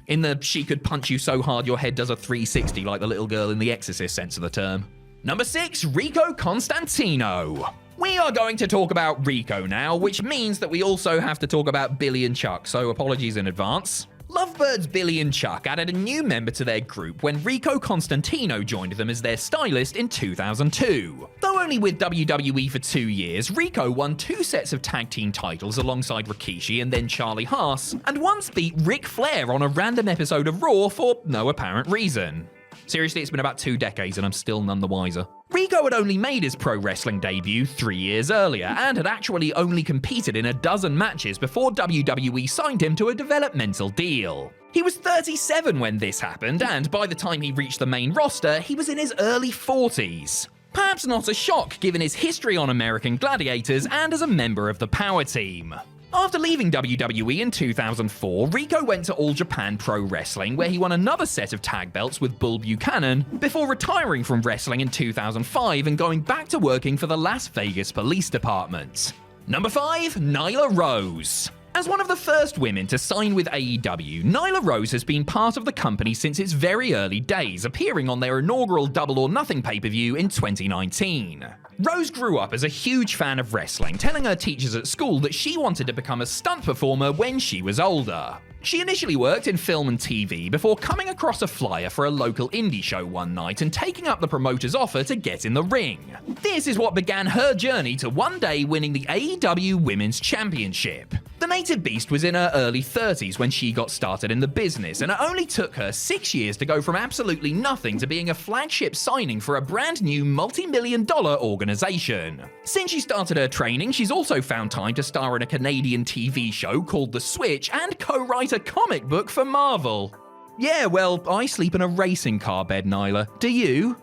In the she could punch you so hard your head does a 360 like the little girl in The Exorcist sense of the term. Number 6, Rico Constantino. We are going to talk about Rico now, which means that we also have to talk about Billy and Chuck, so apologies in advance. Lovebirds Billy and Chuck added a new member to their group when Rico Constantino joined them as their stylist in 2002. Though only with WWE for 2 years, Rico won 2 sets of tag team titles alongside Rikishi and then Charlie Haas, and once beat Ric Flair on a random episode of Raw for no apparent reason. Seriously, it's been about 2 decades and I'm still none the wiser. Rico had only made his pro wrestling debut 3 years earlier and had actually only competed in a dozen matches before WWE signed him to a developmental deal. He was 37 when this happened, and by the time he reached the main roster, he was in his early 40s. Perhaps not a shock given his history on American Gladiators and as a member of the Power Team. After leaving WWE in 2004, Rico went to All Japan Pro Wrestling, where he won another set of tag belts with Bull Buchanan, before retiring from wrestling in 2005 and going back to working for the Las Vegas Police Department. Number 5, Nyla Rose. As one of the first women to sign with AEW, Nyla Rose has been part of the company since its very early days, appearing on their inaugural Double or Nothing pay-per-view in 2019. Rose grew up as a huge fan of wrestling, telling her teachers at school that she wanted to become a stunt performer when she was older. She initially worked in film and TV before coming across a flyer for a local indie show one night and taking up the promoter's offer to get in the ring. This is what began her journey to one day winning the AEW Women's Championship. The native beast was in her early 30s when she got started in the business, and it only took her 6 years to go from absolutely nothing to being a flagship signing for a brand new multi-million-dollar organization. Since she started her training, she's also found time to star in a Canadian TV show called The Switch and co-write a comic book for Marvel. Yeah, well, I sleep in a racing car bed, Nyla. Do you?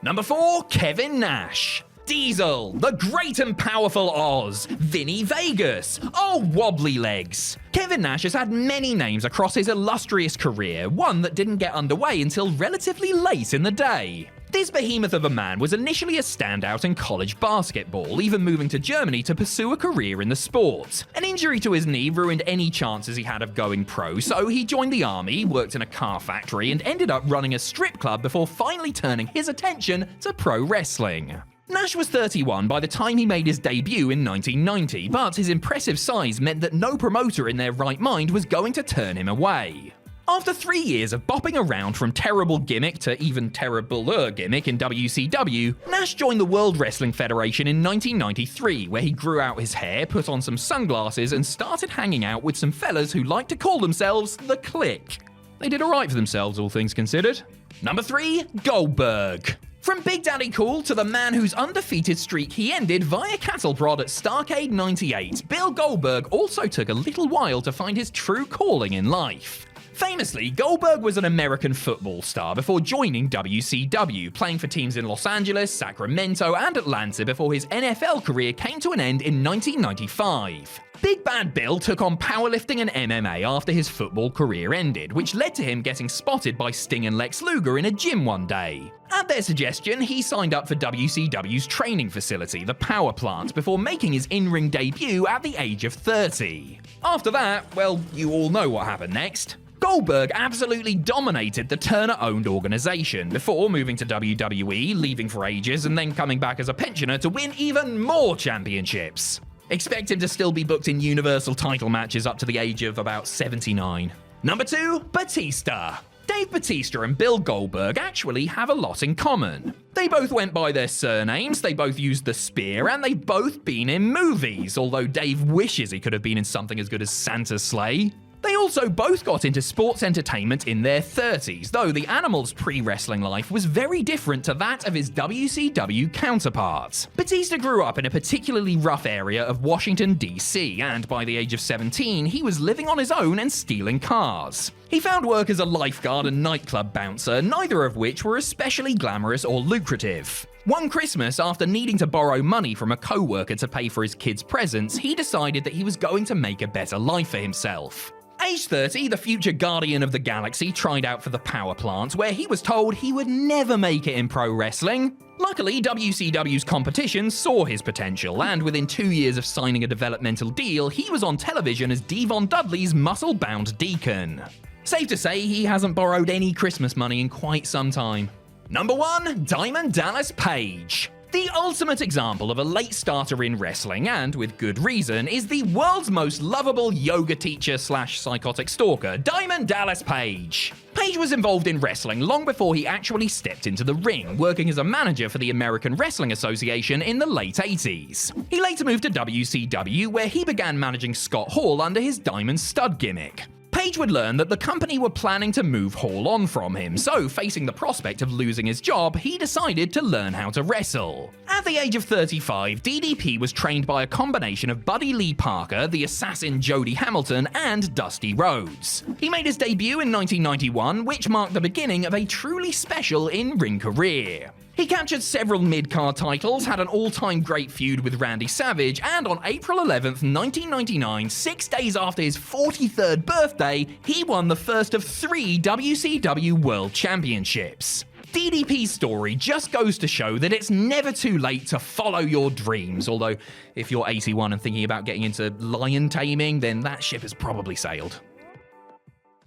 Number 4, Kevin Nash. Diesel, the great and powerful Oz, Vinny Vegas, oh wobbly legs. Kevin Nash has had many names across his illustrious career, one that didn't get underway until relatively late in the day. This behemoth of a man was initially a standout in college basketball, even moving to Germany to pursue a career in the sport. An injury to his knee ruined any chances he had of going pro, so he joined the army, worked in a car factory, and ended up running a strip club before finally turning his attention to pro wrestling. Nash was 31 by the time he made his debut in 1990, but his impressive size meant that no promoter in their right mind was going to turn him away. After 3 years of bopping around from terrible gimmick to even terribler gimmick in WCW, Nash joined the World Wrestling Federation in 1993, where he grew out his hair, put on some sunglasses, and started hanging out with some fellas who like to call themselves the Clique. They did alright for themselves, all things considered. Number 3, Goldberg. From Big Daddy Cool to the man whose undefeated streak he ended via cattle prod at Starrcade 98, Bill Goldberg also took a little while to find his true calling in life. Famously, Goldberg was an American football star before joining WCW, playing for teams in Los Angeles, Sacramento, and Atlanta before his NFL career came to an end in 1995. Big Bad Bill took on powerlifting and MMA after his football career ended, which led to him getting spotted by Sting and Lex Luger in a gym one day. At their suggestion, he signed up for WCW's training facility, the Power Plant, before making his in-ring debut at the age of 30. After that, well, you all know what happened next. Goldberg absolutely dominated the Turner-owned organization before moving to WWE, leaving for ages, and then coming back as a pensioner to win even more championships. Expect him to still be booked in Universal title matches up to the age of about 79. Number 2, Batista. Dave Batista and Bill Goldberg actually have a lot in common. They both went by their surnames, they both used the spear, and they've both been in movies, although Dave wishes he could have been in something as good as Santa's Sleigh. They also both got into sports entertainment in their 30s, though the Animal's pre-wrestling life was very different to that of his WCW counterpart. Batista grew up in a particularly rough area of Washington, D.C., and by the age of 17, he was living on his own and stealing cars. He found work as a lifeguard and nightclub bouncer, neither of which were especially glamorous or lucrative. One Christmas, after needing to borrow money from a co-worker to pay for his kids' presents, he decided that he was going to make a better life for himself. Age 30, the future Guardian of the Galaxy tried out for the Power Plant, where he was told he would never make it in pro wrestling. Luckily, WCW's competition saw his potential, and within 2 years of signing a developmental deal, he was on television as Devon Dudley's muscle-bound Deacon. Safe to say, he hasn't borrowed any Christmas money in quite some time. Number 1, Diamond Dallas Page. The ultimate example of a late starter in wrestling, and with good reason, is the world's most lovable yoga teacher / psychotic stalker, Diamond Dallas Page. Page was involved in wrestling long before he actually stepped into the ring, working as a manager for the American Wrestling Association in the late 80s. He later moved to WCW, where he began managing Scott Hall under his Diamond Stud gimmick. Page would learn that the company were planning to move Hall on from him, so facing the prospect of losing his job, he decided to learn how to wrestle. At the age of 35, DDP was trained by a combination of Buddy Lee Parker, the assassin Jody Hamilton, and Dusty Rhodes. He made his debut in 1991, which marked the beginning of a truly special in-ring career. He captured several mid-card titles, had an all-time great feud with Randy Savage, and on April 11th, 1999, 6 days after his 43rd birthday, he won the first of 3 WCW World Championships. DDP's story just goes to show that it's never too late to follow your dreams, although if you're 81 and thinking about getting into lion taming, then that ship has probably sailed.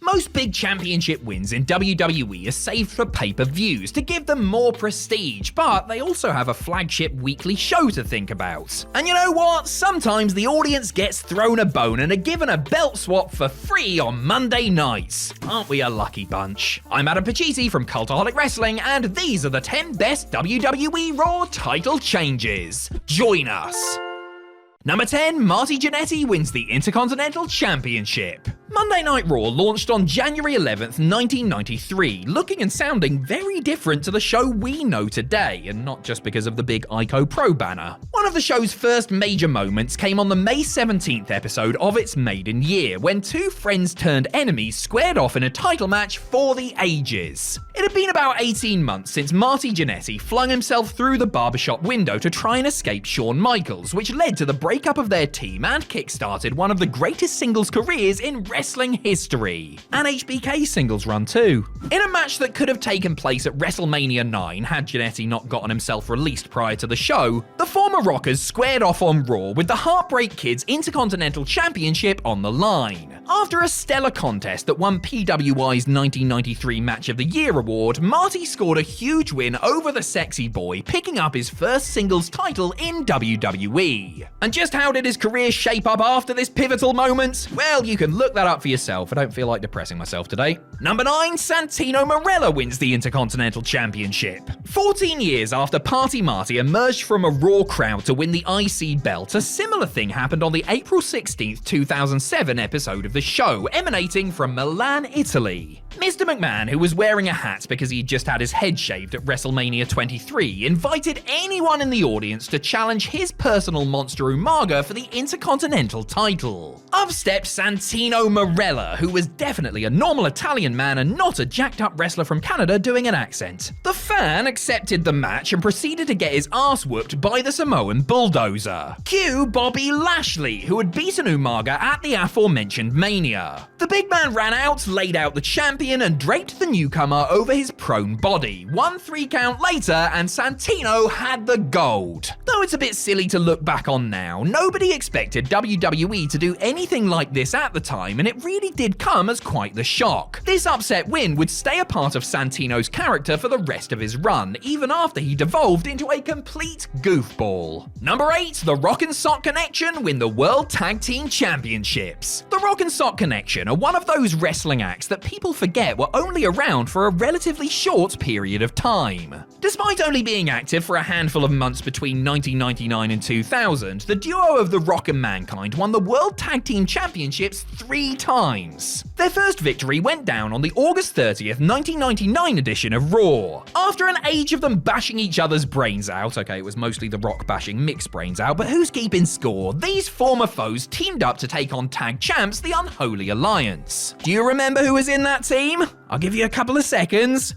Most big championship wins in WWE are saved for pay-per-views to give them more prestige, but they also have a flagship weekly show to think about. And you know what? Sometimes the audience gets thrown a bone and are given a belt swap for free on Monday nights. Aren't we a lucky bunch? I'm Adam Pacitti from Cultaholic Wrestling, and these are the 10 best WWE Raw title changes. Join us! Number 10, Marty Jannetty wins the Intercontinental Championship. Monday Night Raw launched on January 11th, 1993, looking and sounding very different to the show we know today, and not just because of the big Ico Pro banner. One of the show's first major moments came on the May 17th episode of its maiden year, when two friends turned enemies squared off in a title match for the ages. It had been about 18 months since Marty Jannetty flung himself through the barbershop window to try and escape Shawn Michaels, which led to the breakup of their team and kickstarted one of the greatest singles careers in wrestling history. An HBK singles run too. In a match that could have taken place at WrestleMania 9 had Jannetty not gotten himself released prior to the show, the former Rockers squared off on Raw with the Heartbreak Kids Intercontinental Championship on the line. After a stellar contest that won PWI's 1993 Match of the Year award, Marty scored a huge win over the Sexy Boy, picking up his first singles title in WWE. And just how did his career shape up after this pivotal moment? Well, you can look that up for yourself. I don't feel like depressing myself today. Number 9, Santino Marella wins the Intercontinental Championship. 14 years after Party Marty emerged from a Raw crowd to win the IC belt, a similar thing happened on the April 16th, 2007 episode of the show, emanating from Milan, Italy. Mr. McMahon, who was wearing a hat because he'd just had his head shaved at WrestleMania 23, invited anyone in the audience to challenge his personal monster Umaga for the Intercontinental title. Up stepped Santino Marella, who was definitely a normal Italian man and not a jacked up wrestler from Canada doing an accent. The fan accepted the match and proceeded to get his ass whooped by the Samoan Bulldozer. Cue Bobby Lashley, who had beaten Umaga at the aforementioned Mania. The big man ran out, laid out the champion, and draped the newcomer over his prone body. 1 3 count later, and Santino had the gold. Though it's a bit silly to look back on now, nobody expected WWE to do anything like this at the time, and it really did come as quite the shock. This upset win would stay a part of Santino's character for the rest of his run, even after he devolved into a complete goofball. Number 8, the Rock and Sock Connection win the World Tag Team Championships. The Rock and Sock Connection are one of those wrestling acts that people forget were only around for a relatively short period of time. Despite only being active for a handful of months between 1999 and 2000, the duo of The Rock and Mankind won the World Tag Team Championships 3 times. Their first victory went down on the August 30th, 1999 edition of Raw. After an age of them bashing each other's brains out, okay, it was mostly The Rock bashing Mick's brains out, but who's keeping score? These former foes teamed up to take on tag champs, the Unholy Alliance. Do you remember who was in that team? I'll give you a couple of seconds.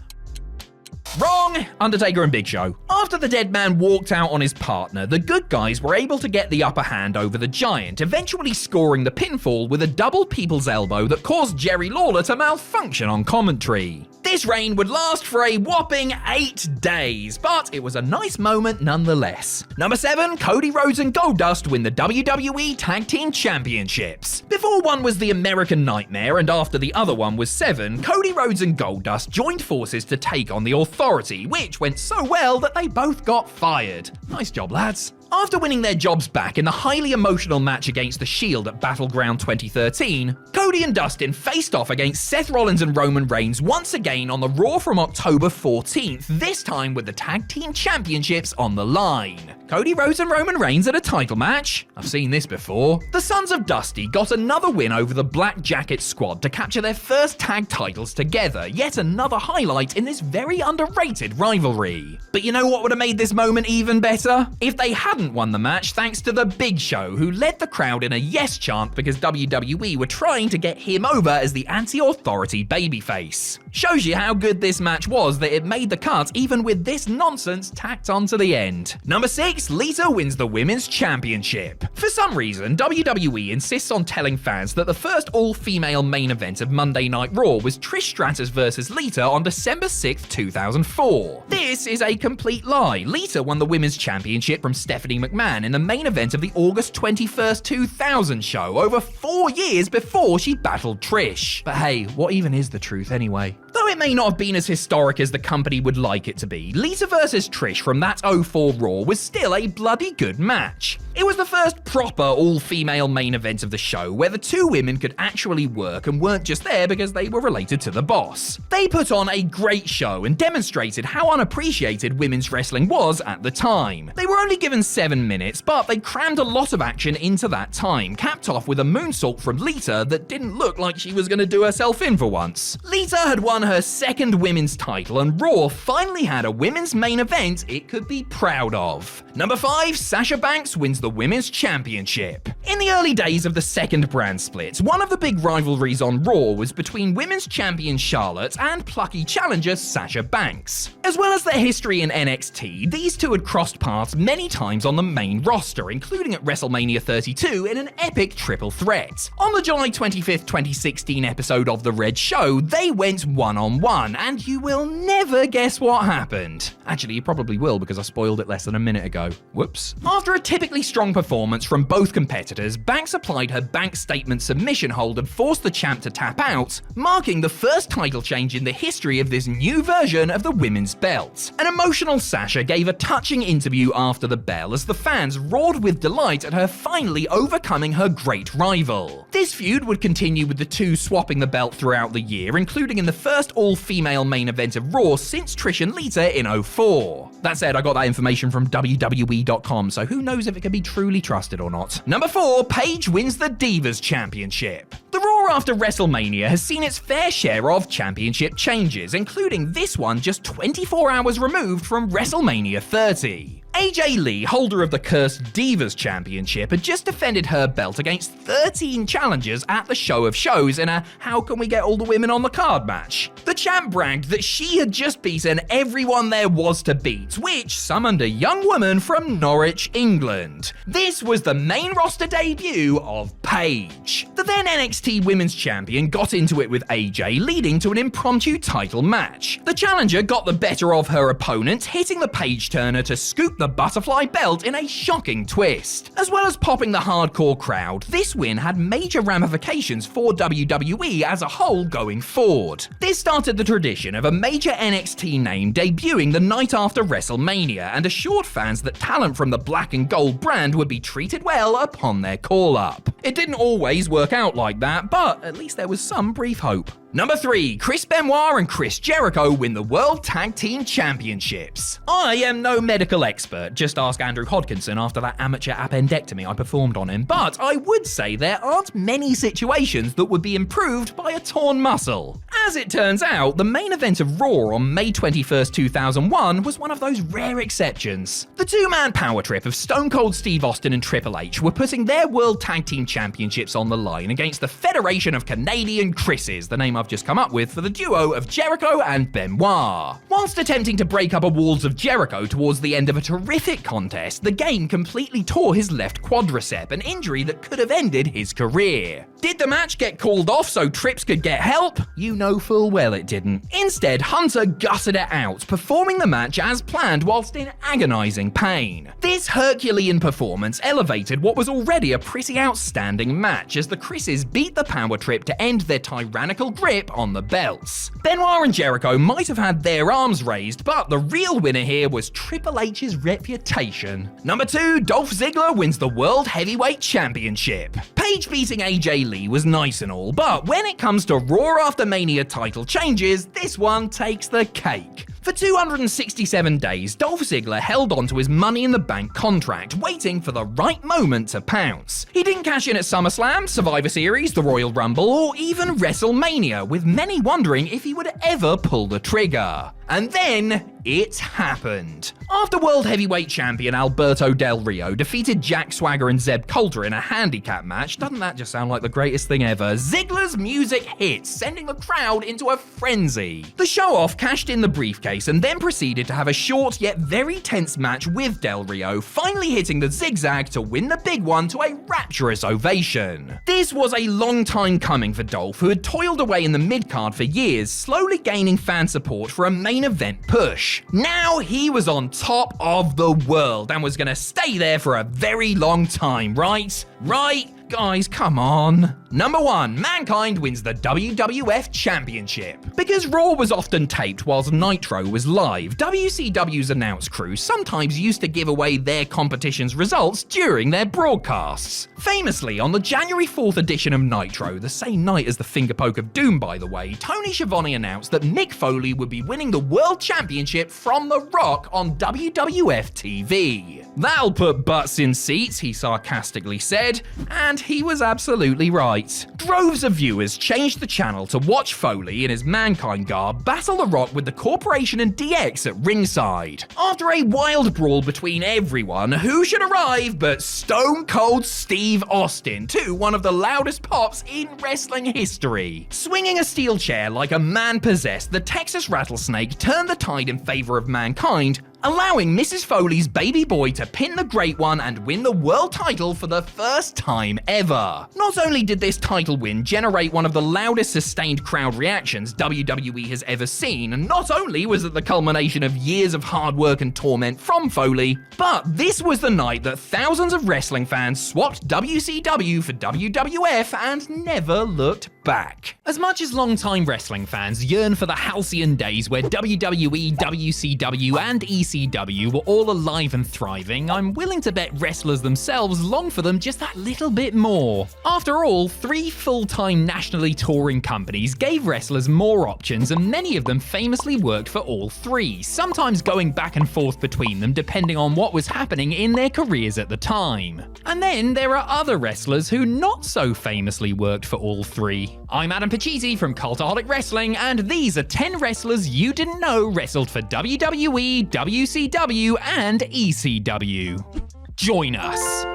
Wrong! Undertaker and Big Show. After the dead man walked out on his partner, the good guys were able to get the upper hand over the Giant, eventually scoring the pinfall with a double people's elbow that caused Jerry Lawler to malfunction on commentary. This reign would last for a whopping 8 days, but it was a nice moment nonetheless. Number 7, Cody Rhodes and Goldust win the WWE Tag Team Championships. Before one was the American Nightmare and after the other one was Seven, Cody Rhodes and Goldust joined forces to take on the Authority, which went so well that they both got fired. Nice job, lads. After winning their jobs back in the highly emotional match against The Shield at Battleground 2013, Cody and Dustin faced off against Seth Rollins and Roman Reigns once again on the Raw from October 14th, this time with the Tag Team Championships on the line. Cody Rhodes and Roman Reigns at a title match? I've seen this before. The Sons of Dusty got another win over the Black Jacket Squad to capture their first tag titles together, yet another highlight in this very underrated rivalry. But you know what would have made this moment even better? If they hadn't won the match thanks to the Big Show, who led the crowd in a yes chant because WWE were trying to get him over as the anti-authority babyface. Shows you how good this match was that it made the cut even with this nonsense tacked onto the end. Number 6, 6, Lita wins the Women's Championship. For some reason, WWE insists on telling fans that the first all-female main event of Monday Night Raw was Trish Stratus vs. Lita on December 6, 2004. This is a complete lie. Lita won the Women's Championship from Stephanie McMahon in the main event of the August 21st, 2000 show, over 4 years before she battled Trish. But hey, what even is the truth anyway? Though it may not have been as historic as the company would like it to be, Lita vs. Trish from that 04 Raw was still a bloody good match. It was the first proper all-female main event of the show where the two women could actually work and weren't just there because they were related to the boss. They put on a great show and demonstrated how unappreciated women's wrestling was at the time. They were only given 7 minutes, but they crammed a lot of action into that time, capped off with a moonsault from Lita that didn't look like she was going to do herself in for once. Lita had won her second women's title, and Raw finally had a women's main event it could be proud of. Number 5, Sasha Banks wins the Women's Championship. In the early days of the second brand split, one of the big rivalries on Raw was between Women's Champion Charlotte and plucky challenger Sasha Banks. As well as their history in NXT, these two had crossed paths many times on the main roster, including at WrestleMania 32 in an epic triple threat. On the July 25th, 2016 episode of The Red Show, they went one-on-one, and you will never guess what happened. Actually, you probably will because I spoiled it less than a minute ago. Whoops. After a typically strong performance from both competitors, Banks applied her bank statement submission hold and forced the champ to tap out, marking the first title change in the history of this new version of the women's belt. An emotional Sasha gave a touching interview after the bell as the fans roared with delight at her finally overcoming her great rival. This feud would continue with the two swapping the belt throughout the year, including in the first all-female main event of Raw since Trish and Lita in 04. That said, I got that information from WWE.com, so who knows if it can be truly trusted or not. Number 4, Paige wins the Divas Championship. The Raw after WrestleMania has seen its fair share of championship changes, including this one just 24 hours removed from WrestleMania 30. AJ Lee, holder of the cursed Divas Championship, had just defended her belt against 13 challengers at the Show of Shows in a How Can We Get All the Women on the Card match. The champ bragged that she had just beaten everyone there was to beat, which summoned a young woman from Norwich, England. This was the main roster debut of Paige. The then NXT Women's Champion got into it with AJ, leading to an impromptu title match. The challenger got the better of her opponent, hitting the page turner to scoop the butterfly belt in a shocking twist. As well as popping the hardcore crowd, this win had major ramifications for WWE as a whole going forward. This started the tradition of a major NXT name debuting the night after WrestleMania and assured fans that talent from the black and gold brand would be treated well upon their call-up. It didn't always work out like that, but at least there was some brief hope. Number 3, Chris Benoit and Chris Jericho win the World Tag Team Championships. I am no medical expert, just ask Andrew Hodkinson after that amateur appendectomy I performed on him, but I would say there aren't many situations that would be improved by a torn muscle. As it turns out, the main event of Raw on May 21st, 2001 was one of those rare exceptions. The two-man power trip of Stone Cold Steve Austin and Triple H were putting their World Tag Team Championships on the line against the Federation of Canadian Chris's, the name I've just come up with for the duo of Jericho and Benoit. Whilst attempting to break up a walls of Jericho towards the end of a terrific contest, the game completely tore his left quadricep, an injury that could have ended his career. Did the match get called off so Trips could get help? You know full well it didn't. Instead, Hunter gutted it out, performing the match as planned whilst in agonizing pain. This Herculean performance elevated what was already a pretty outstanding match as the Chris's beat the power trip to end their tyrannical grip on the belts. Benoit and Jericho might have had their arms raised, but the real winner here was Triple H's reputation. Number 2, Dolph Ziggler wins the World Heavyweight Championship. Paige beating AJ Lee was nice and all, but when it comes to Raw after Mania title changes, this one takes the cake. For 267 days, Dolph Ziggler held on to his Money in the Bank contract, waiting for the right moment to pounce. He didn't cash in at SummerSlam, Survivor Series, the Royal Rumble, or even WrestleMania, with many wondering if he would ever pull the trigger. And then it happened. After World Heavyweight Champion Alberto Del Rio defeated Jack Swagger and Zeb Coulter in a handicap match, doesn't that just sound like the greatest thing ever? Ziggler's music hit, sending the crowd into a frenzy. The show-off cashed in the briefcase and then proceeded to have a short yet very tense match with Del Rio, finally hitting the zigzag to win the big one to a rapturous ovation. This was a long time coming for Dolph, who had toiled away in the mid-card for years, slowly gaining fan support for a main event push. Now he was on top of the world and was gonna stay there for a very long time, right? Right? Guys, come on. Number 1, Mankind wins the WWF Championship. Because Raw was often taped whilst Nitro was live, WCW's announce crew sometimes used to give away their competition's results during their broadcasts. Famously, on the January 4th edition of Nitro, the same night as the Finger Poke of Doom by the way, Tony Schiavone announced that Mick Foley would be winning the World Championship from The Rock on WWF TV. That'll put butts in seats, he sarcastically said, and he was absolutely right. Droves of viewers changed the channel to watch Foley in his Mankind garb battle The Rock with the Corporation and DX at ringside. After a wild brawl between everyone, who should arrive but Stone Cold Steve Austin to one of the loudest pops in wrestling history. Swinging a steel chair like a man possessed, the Texas Rattlesnake turned the tide in favor of Mankind, allowing Mrs. Foley's baby boy to pin the Great One and win the world title for the first time ever. Not only did this title win generate one of the loudest sustained crowd reactions WWE has ever seen, and not only was it the culmination of years of hard work and torment from Foley, but this was the night that thousands of wrestling fans swapped WCW for WWF and never looked back. As much as longtime wrestling fans yearn for the halcyon days where WWE, WCW, and ECW were all alive and thriving, I'm willing to bet wrestlers themselves long for them just that little bit more. After all, 3 full-time nationally touring companies gave wrestlers more options, and many of them famously worked for all 3, sometimes going back and forth between them depending on what was happening in their careers at the time. And then there are other wrestlers who not so famously worked for all 3. I'm Adam Pachisi from Cultaholic Wrestling, and these are 10 wrestlers you didn't know wrestled for WWE, WCW, and ECW. Join us.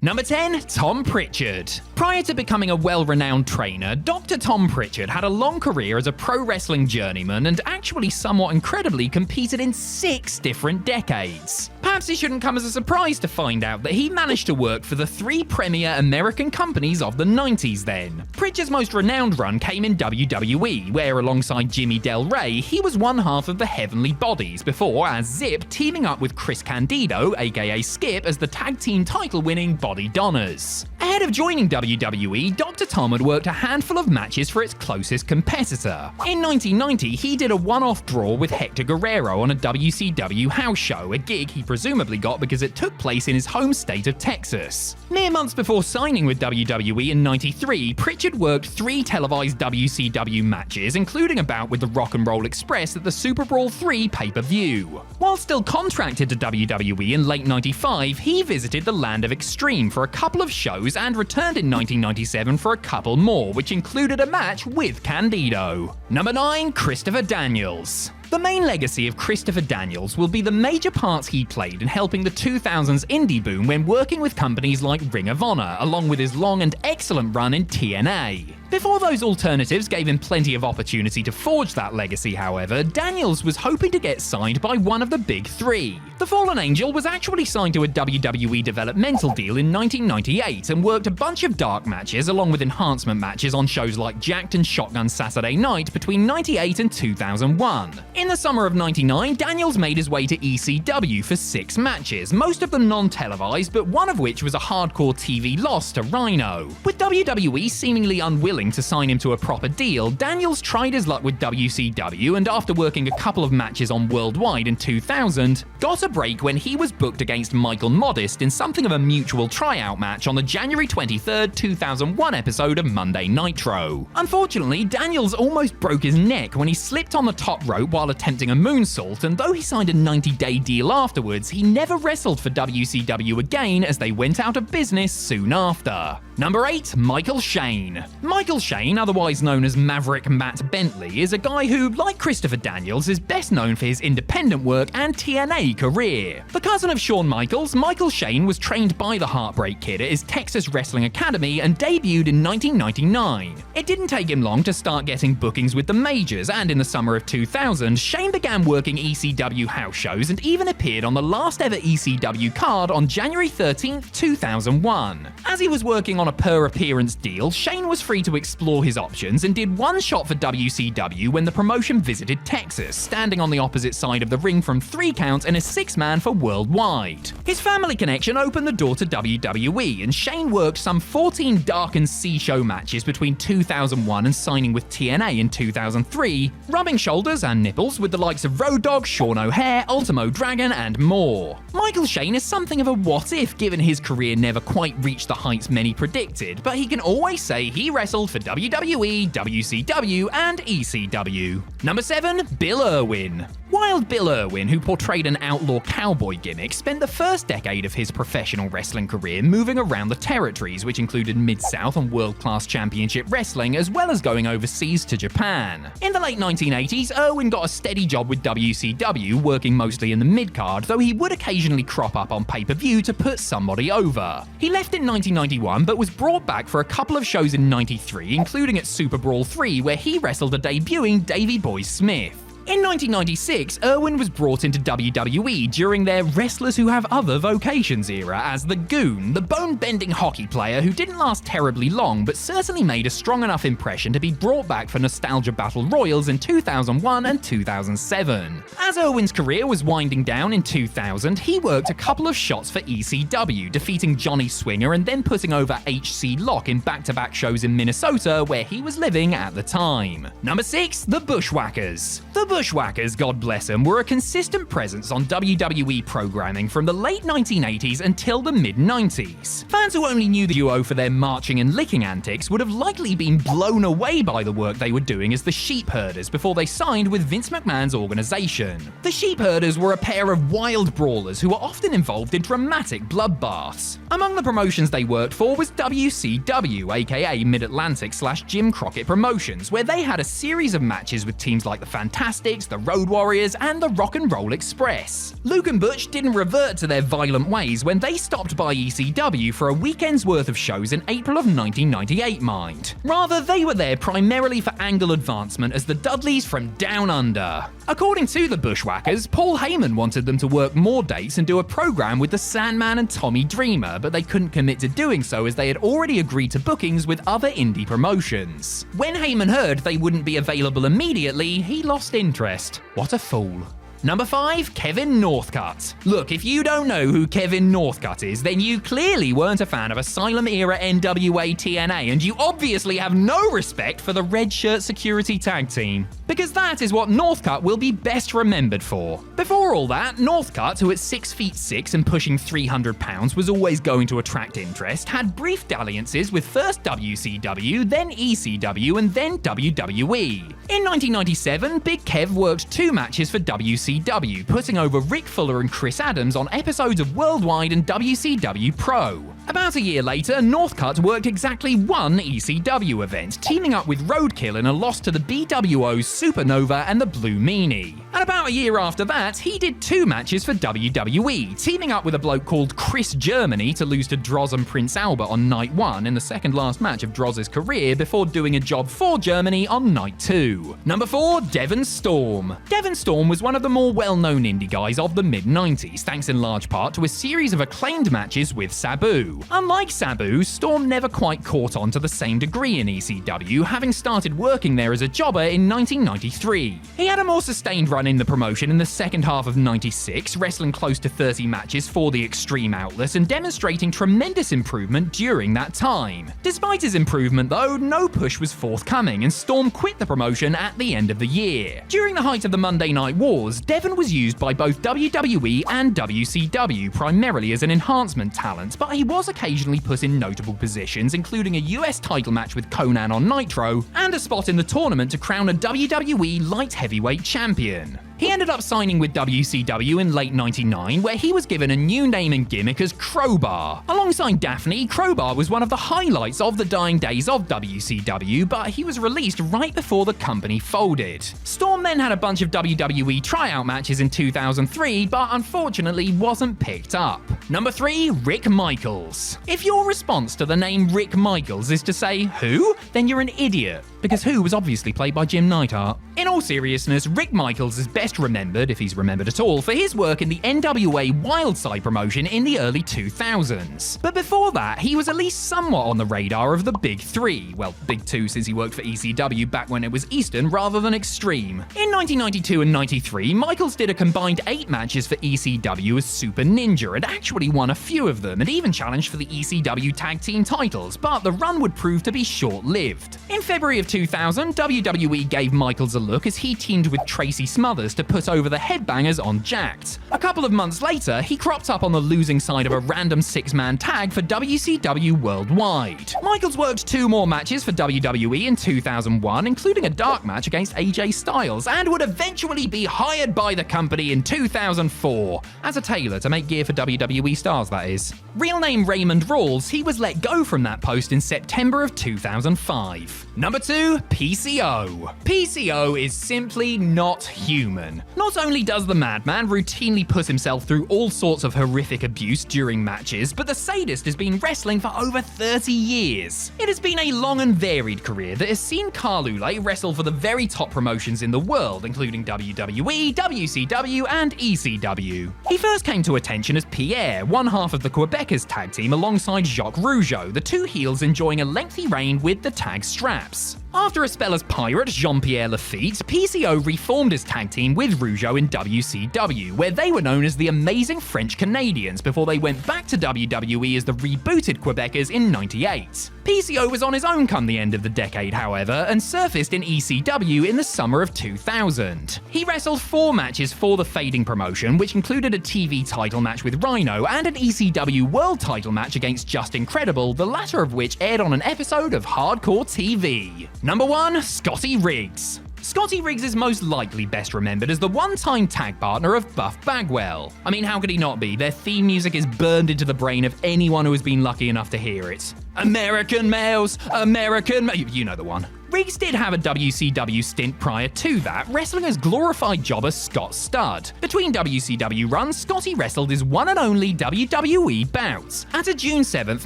Number 10, Tom Pritchard. Prior to becoming a well-renowned trainer, Dr. Tom Pritchard had a long career as a pro wrestling journeyman and actually somewhat incredibly competed in 6 different decades. Perhaps it shouldn't come as a surprise to find out that he managed to work for the 3 premier American companies of the 90s then. Pritchard's most renowned run came in WWE, where alongside Jimmy Del Rey, he was one half of the Heavenly Bodies before, as Zip, teaming up with Chris Candido, aka Skip, as the tag team title-winning Body Donners. Ahead of joining WWE, Dr. Tom had worked a handful of matches for its closest competitor. In 1990, he did a one-off draw with Hector Guerrero on a WCW house show, a gig he presumably got because it took place in his home state of Texas. Mere months before signing with WWE in '93, Pritchard worked 3 televised WCW matches, including a bout with the Rock and Roll Express at the Super Brawl III pay-per-view. While still contracted to WWE in late '95, he visited the Land of Extreme for a couple of shows and returned in 1997 for a couple more, which included a match with Candido. Number 9, Christopher Daniels. The main legacy of Christopher Daniels will be the major parts he played in helping the 2000s indie boom when working with companies like Ring of Honor, along with his long and excellent run in TNA. Before those alternatives gave him plenty of opportunity to forge that legacy, however, Daniels was hoping to get signed by one of the big 3. The Fallen Angel was actually signed to a WWE developmental deal in 1998 and worked a bunch of dark matches along with enhancement matches on shows like Jacked and Shotgun Saturday Night between 98 and 2001. In the summer of '99, Daniels made his way to ECW for 6 matches, most of them non-televised, but one of which was a hardcore TV loss to Rhino. With WWE seemingly unwilling to sign him to a proper deal, Daniels tried his luck with WCW, and after working a couple of matches on Worldwide in 2000, got a break when he was booked against Michael Modest in something of a mutual tryout match on the January 23rd, 2001 episode of Monday Nitro. Unfortunately, Daniels almost broke his neck when he slipped on the top rope while attempting a moonsault, and though he signed a 90-day deal afterwards, he never wrestled for WCW again as they went out of business soon after. Number 8. Michael Shane. Michael Shane, otherwise known as Maverick Matt Bentley, is a guy who, like Christopher Daniels, is best known for his independent work and TNA career. The cousin of Shawn Michaels, Michael Shane was trained by the Heartbreak Kid at his Texas Wrestling Academy and debuted in 1999. It didn't take him long to start getting bookings with the majors, and in the summer of 2000, Shane began working ECW house shows and even appeared on the last ever ECW card on January 13, 2001. As he was working on a per-appearance deal, Shane was free to explore his options and did one shot for WCW when the promotion visited Texas, standing on the opposite side of the ring from 3 counts and a 6-man for Worldwide. His family connection opened the door to WWE, and Shane worked some 14 Dark and Sea Show matches between 2001 and signing with TNA in 2003, rubbing shoulders and nipples with the likes of Road Dogg, Sean O'Haire, Ultimo Dragon, and more. Michael Shane is something of a what-if, given his career never quite reached the heights many predicted, but he can always say he wrestled for WWE, WCW, and ECW. Number 7. Bill Irwin. Wild Bill Irwin, who portrayed an outlaw cowboy gimmick, spent the first decade of his professional wrestling career moving around the territories, which included Mid-South and World Class Championship Wrestling, as well as going overseas to Japan. In the late 1980s, Irwin got a steady job with WCW, working mostly in the mid-card, though he would occasionally crop up on pay-per-view to put somebody over. He left in 1991, but was brought back for a couple of shows in 93, including at Super Brawl 3, where he wrestled a debuting Davey Boy Smith. In 1996, Irwin was brought into WWE during their Wrestlers Who Have Other Vocations era as the Goon, the bone-bending hockey player who didn't last terribly long but certainly made a strong enough impression to be brought back for Nostalgia Battle Royals in 2001 and 2007. As Irwin's career was winding down in 2000, he worked a couple of shots for ECW, defeating Johnny Swinger and then putting over HC Lock in back-to-back shows in Minnesota where he was living at the time. Number 6. The Bushwhackers. The Bushwhackers, God bless them, were a consistent presence on WWE programming from the late 1980s until the mid-90s. Fans who only knew the duo for their marching and licking antics would have likely been blown away by the work they were doing as the Sheepherders before they signed with Vince McMahon's organization. The Sheepherders were a pair of wild brawlers who were often involved in dramatic bloodbaths. Among the promotions they worked for was WCW, aka Mid-Atlantic/Jim Crockett Promotions, where they had a series of matches with teams like the Fantastics, the Road Warriors, and the Rock and Roll Express. Luke and Butch didn't revert to their violent ways when they stopped by ECW for a weekend's worth of shows in April of 1998, mind. Rather, they were there primarily for angle advancement as the Dudleys from Down Under. According to the Bushwhackers, Paul Heyman wanted them to work more dates and do a program with the Sandman and Tommy Dreamer, but they couldn't commit to doing so as they had already agreed to bookings with other indie promotions. When Heyman heard they wouldn't be available immediately, he lost interest. What a fool. Number 5. Kevin Northcutt. Look, if you don't know who Kevin Northcutt is, then you clearly weren't a fan of Asylum-era NWA TNA, and you obviously have no respect for the Red Shirt Security Tag Team. Because that is what Northcutt will be best remembered for. Before all that, Northcutt, who at 6'6" and pushing 300 pounds was always going to attract interest, had brief dalliances with first WCW, then ECW, and then WWE. In 1997, Big Kev worked 2 matches for WCW, putting over Rick Fuller and Chris Adams on episodes of Worldwide and WCW Pro. About a year later, Northcutt worked exactly 1 ECW event, teaming up with Roadkill in a loss to the BWO's Supernova and the Blue Meanie. And about a year after that, he did 2 matches for WWE, teaming up with a bloke called Chris Germany to lose to Droz and Prince Albert on night 1 in the second last match of Droz's career before doing a job for Germany on night 2. Number 4. Devon Storm. Devon Storm was one of the more well-known indie guys of the mid-90s, thanks in large part to a series of acclaimed matches with Sabu. Unlike Sabu, Storm never quite caught on to the same degree in ECW, having started working there as a jobber in 1993. He had a more sustained run in the promotion in the second half of 96, wrestling close to 30 matches for the Extreme Outlet and demonstrating tremendous improvement during that time. Despite his improvement though, no push was forthcoming and Storm quit the promotion at the end of the year. During the height of the Monday Night Wars, Devon was used by both WWE and WCW primarily as an enhancement talent, but he was was occasionally put in notable positions, including a US title match with Conan on Nitro, and a spot in the tournament to crown a WWE Light Heavyweight Champion. He ended up signing with WCW in late '99, where he was given a new name and gimmick as Crowbar. Alongside Daphne, Crowbar was one of the highlights of the dying days of WCW, but he was released right before the company folded. Storm then had a bunch of WWE tryout matches in 2003, but unfortunately wasn't picked up. Number 3, Rick Michaels. If your response to the name Rick Michaels is to say, who? Then you're an idiot, because who was obviously played by Jim Neidhart. In all seriousness, Rick Michaels is best remembered, if he's remembered at all, for his work in the NWA Wildside promotion in the early 2000s. But before that, he was at least somewhat on the radar of the Big Three. Well, Big Two since he worked for ECW back when it was Eastern rather than Extreme. In 1992 and 93, Michaels did a combined 8 matches for ECW as Super Ninja and actually won a few of them and even challenged for the ECW Tag Team titles, but the run would prove to be short-lived. In February of 2000, WWE gave Michaels a look as he teamed with Tracy Smothers to put over the Headbangers on Jacked. A couple of months later, he cropped up on the losing side of a random 6-man tag for WCW Worldwide. Michaels worked 2 more matches for WWE in 2001, including a dark match against AJ Styles, and would eventually be hired by the company in 2004, as a tailor to make gear for WWE stars, that is. Real name Raymond Rawls, he was let go from that post in September of 2005. Number 2, PCO. PCO is simply not human. Not only does the madman routinely put himself through all sorts of horrific abuse during matches, but the sadist has been wrestling for over 30 years. It has been a long and varied career that has seen Carlule wrestle for the very top promotions in the world, including WWE, WCW, and ECW. He first came to attention as Pierre, one half of the Quebecers tag team alongside Jacques Rougeau, the 2 heels enjoying a lengthy reign with the tag straps. After a spell as Pirate Jean-Pierre Lafitte, PCO reformed his tag team with Rougeau in WCW, where they were known as the Amazing French Canadians before they went back to WWE as the rebooted Quebecers in '98. PCO was on his own come the end of the decade, however, and surfaced in ECW in the summer of 2000. He wrestled 4 matches for the fading promotion, which included a TV title match with Rhino and an ECW World title match against Just Incredible, the latter of which aired on an episode of Hardcore TV. Number 1, Scotty Riggs. Scotty Riggs is most likely best remembered as the one-time tag partner of Buff Bagwell. I mean, how could he not be? Their theme music is burned into the brain of anyone who has been lucky enough to hear it. American males, you know the one. Riggs did have a WCW stint prior to that, wrestling as glorified jobber Scott Studd. Between WCW runs, Scotty wrestled his one and only WWE bouts. At a June 7th,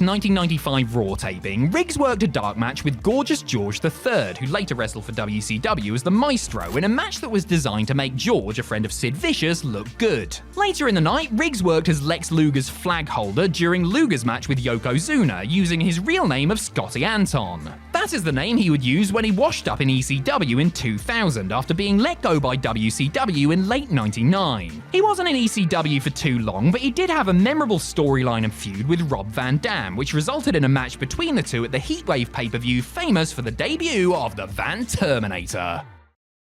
1995 Raw taping, Riggs worked a dark match with Gorgeous George III, who later wrestled for WCW as the Maestro, in a match that was designed to make George, a friend of Sid Vicious, look good. Later in the night, Riggs worked as Lex Luger's flag holder during Luger's match with Yokozuna, using his real name of Scotty Anton. That is the name he would use when he washed up in ECW in 2000 after being let go by WCW in late '99. He wasn't in ECW for too long, but he did have a memorable storyline and feud with Rob Van Dam, which resulted in a match between the two at the Heatwave pay-per-view, famous for the debut of the Van Terminator.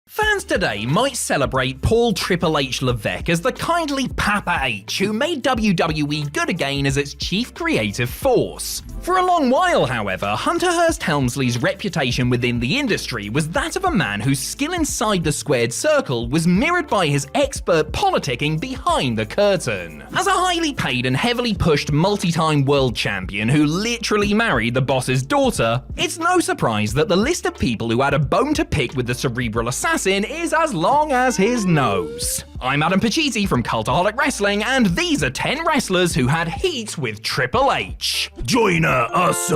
Fans today might celebrate Paul Triple H Levesque as the kindly Papa H who made WWE good again as its chief creative force. For a long while, however, Hunter Hearst Helmsley's reputation within the industry was that of a man whose skill inside the squared circle was mirrored by his expert politicking behind the curtain. As a highly paid and heavily pushed multi-time world champion who literally married the boss's daughter, it's no surprise that the list of people who had a bone to pick with the cerebral assassin is as long as his nose. I'm Adam Pacitti from Cultaholic Wrestling, and these are 10 wrestlers who had heat with Triple H. Join us.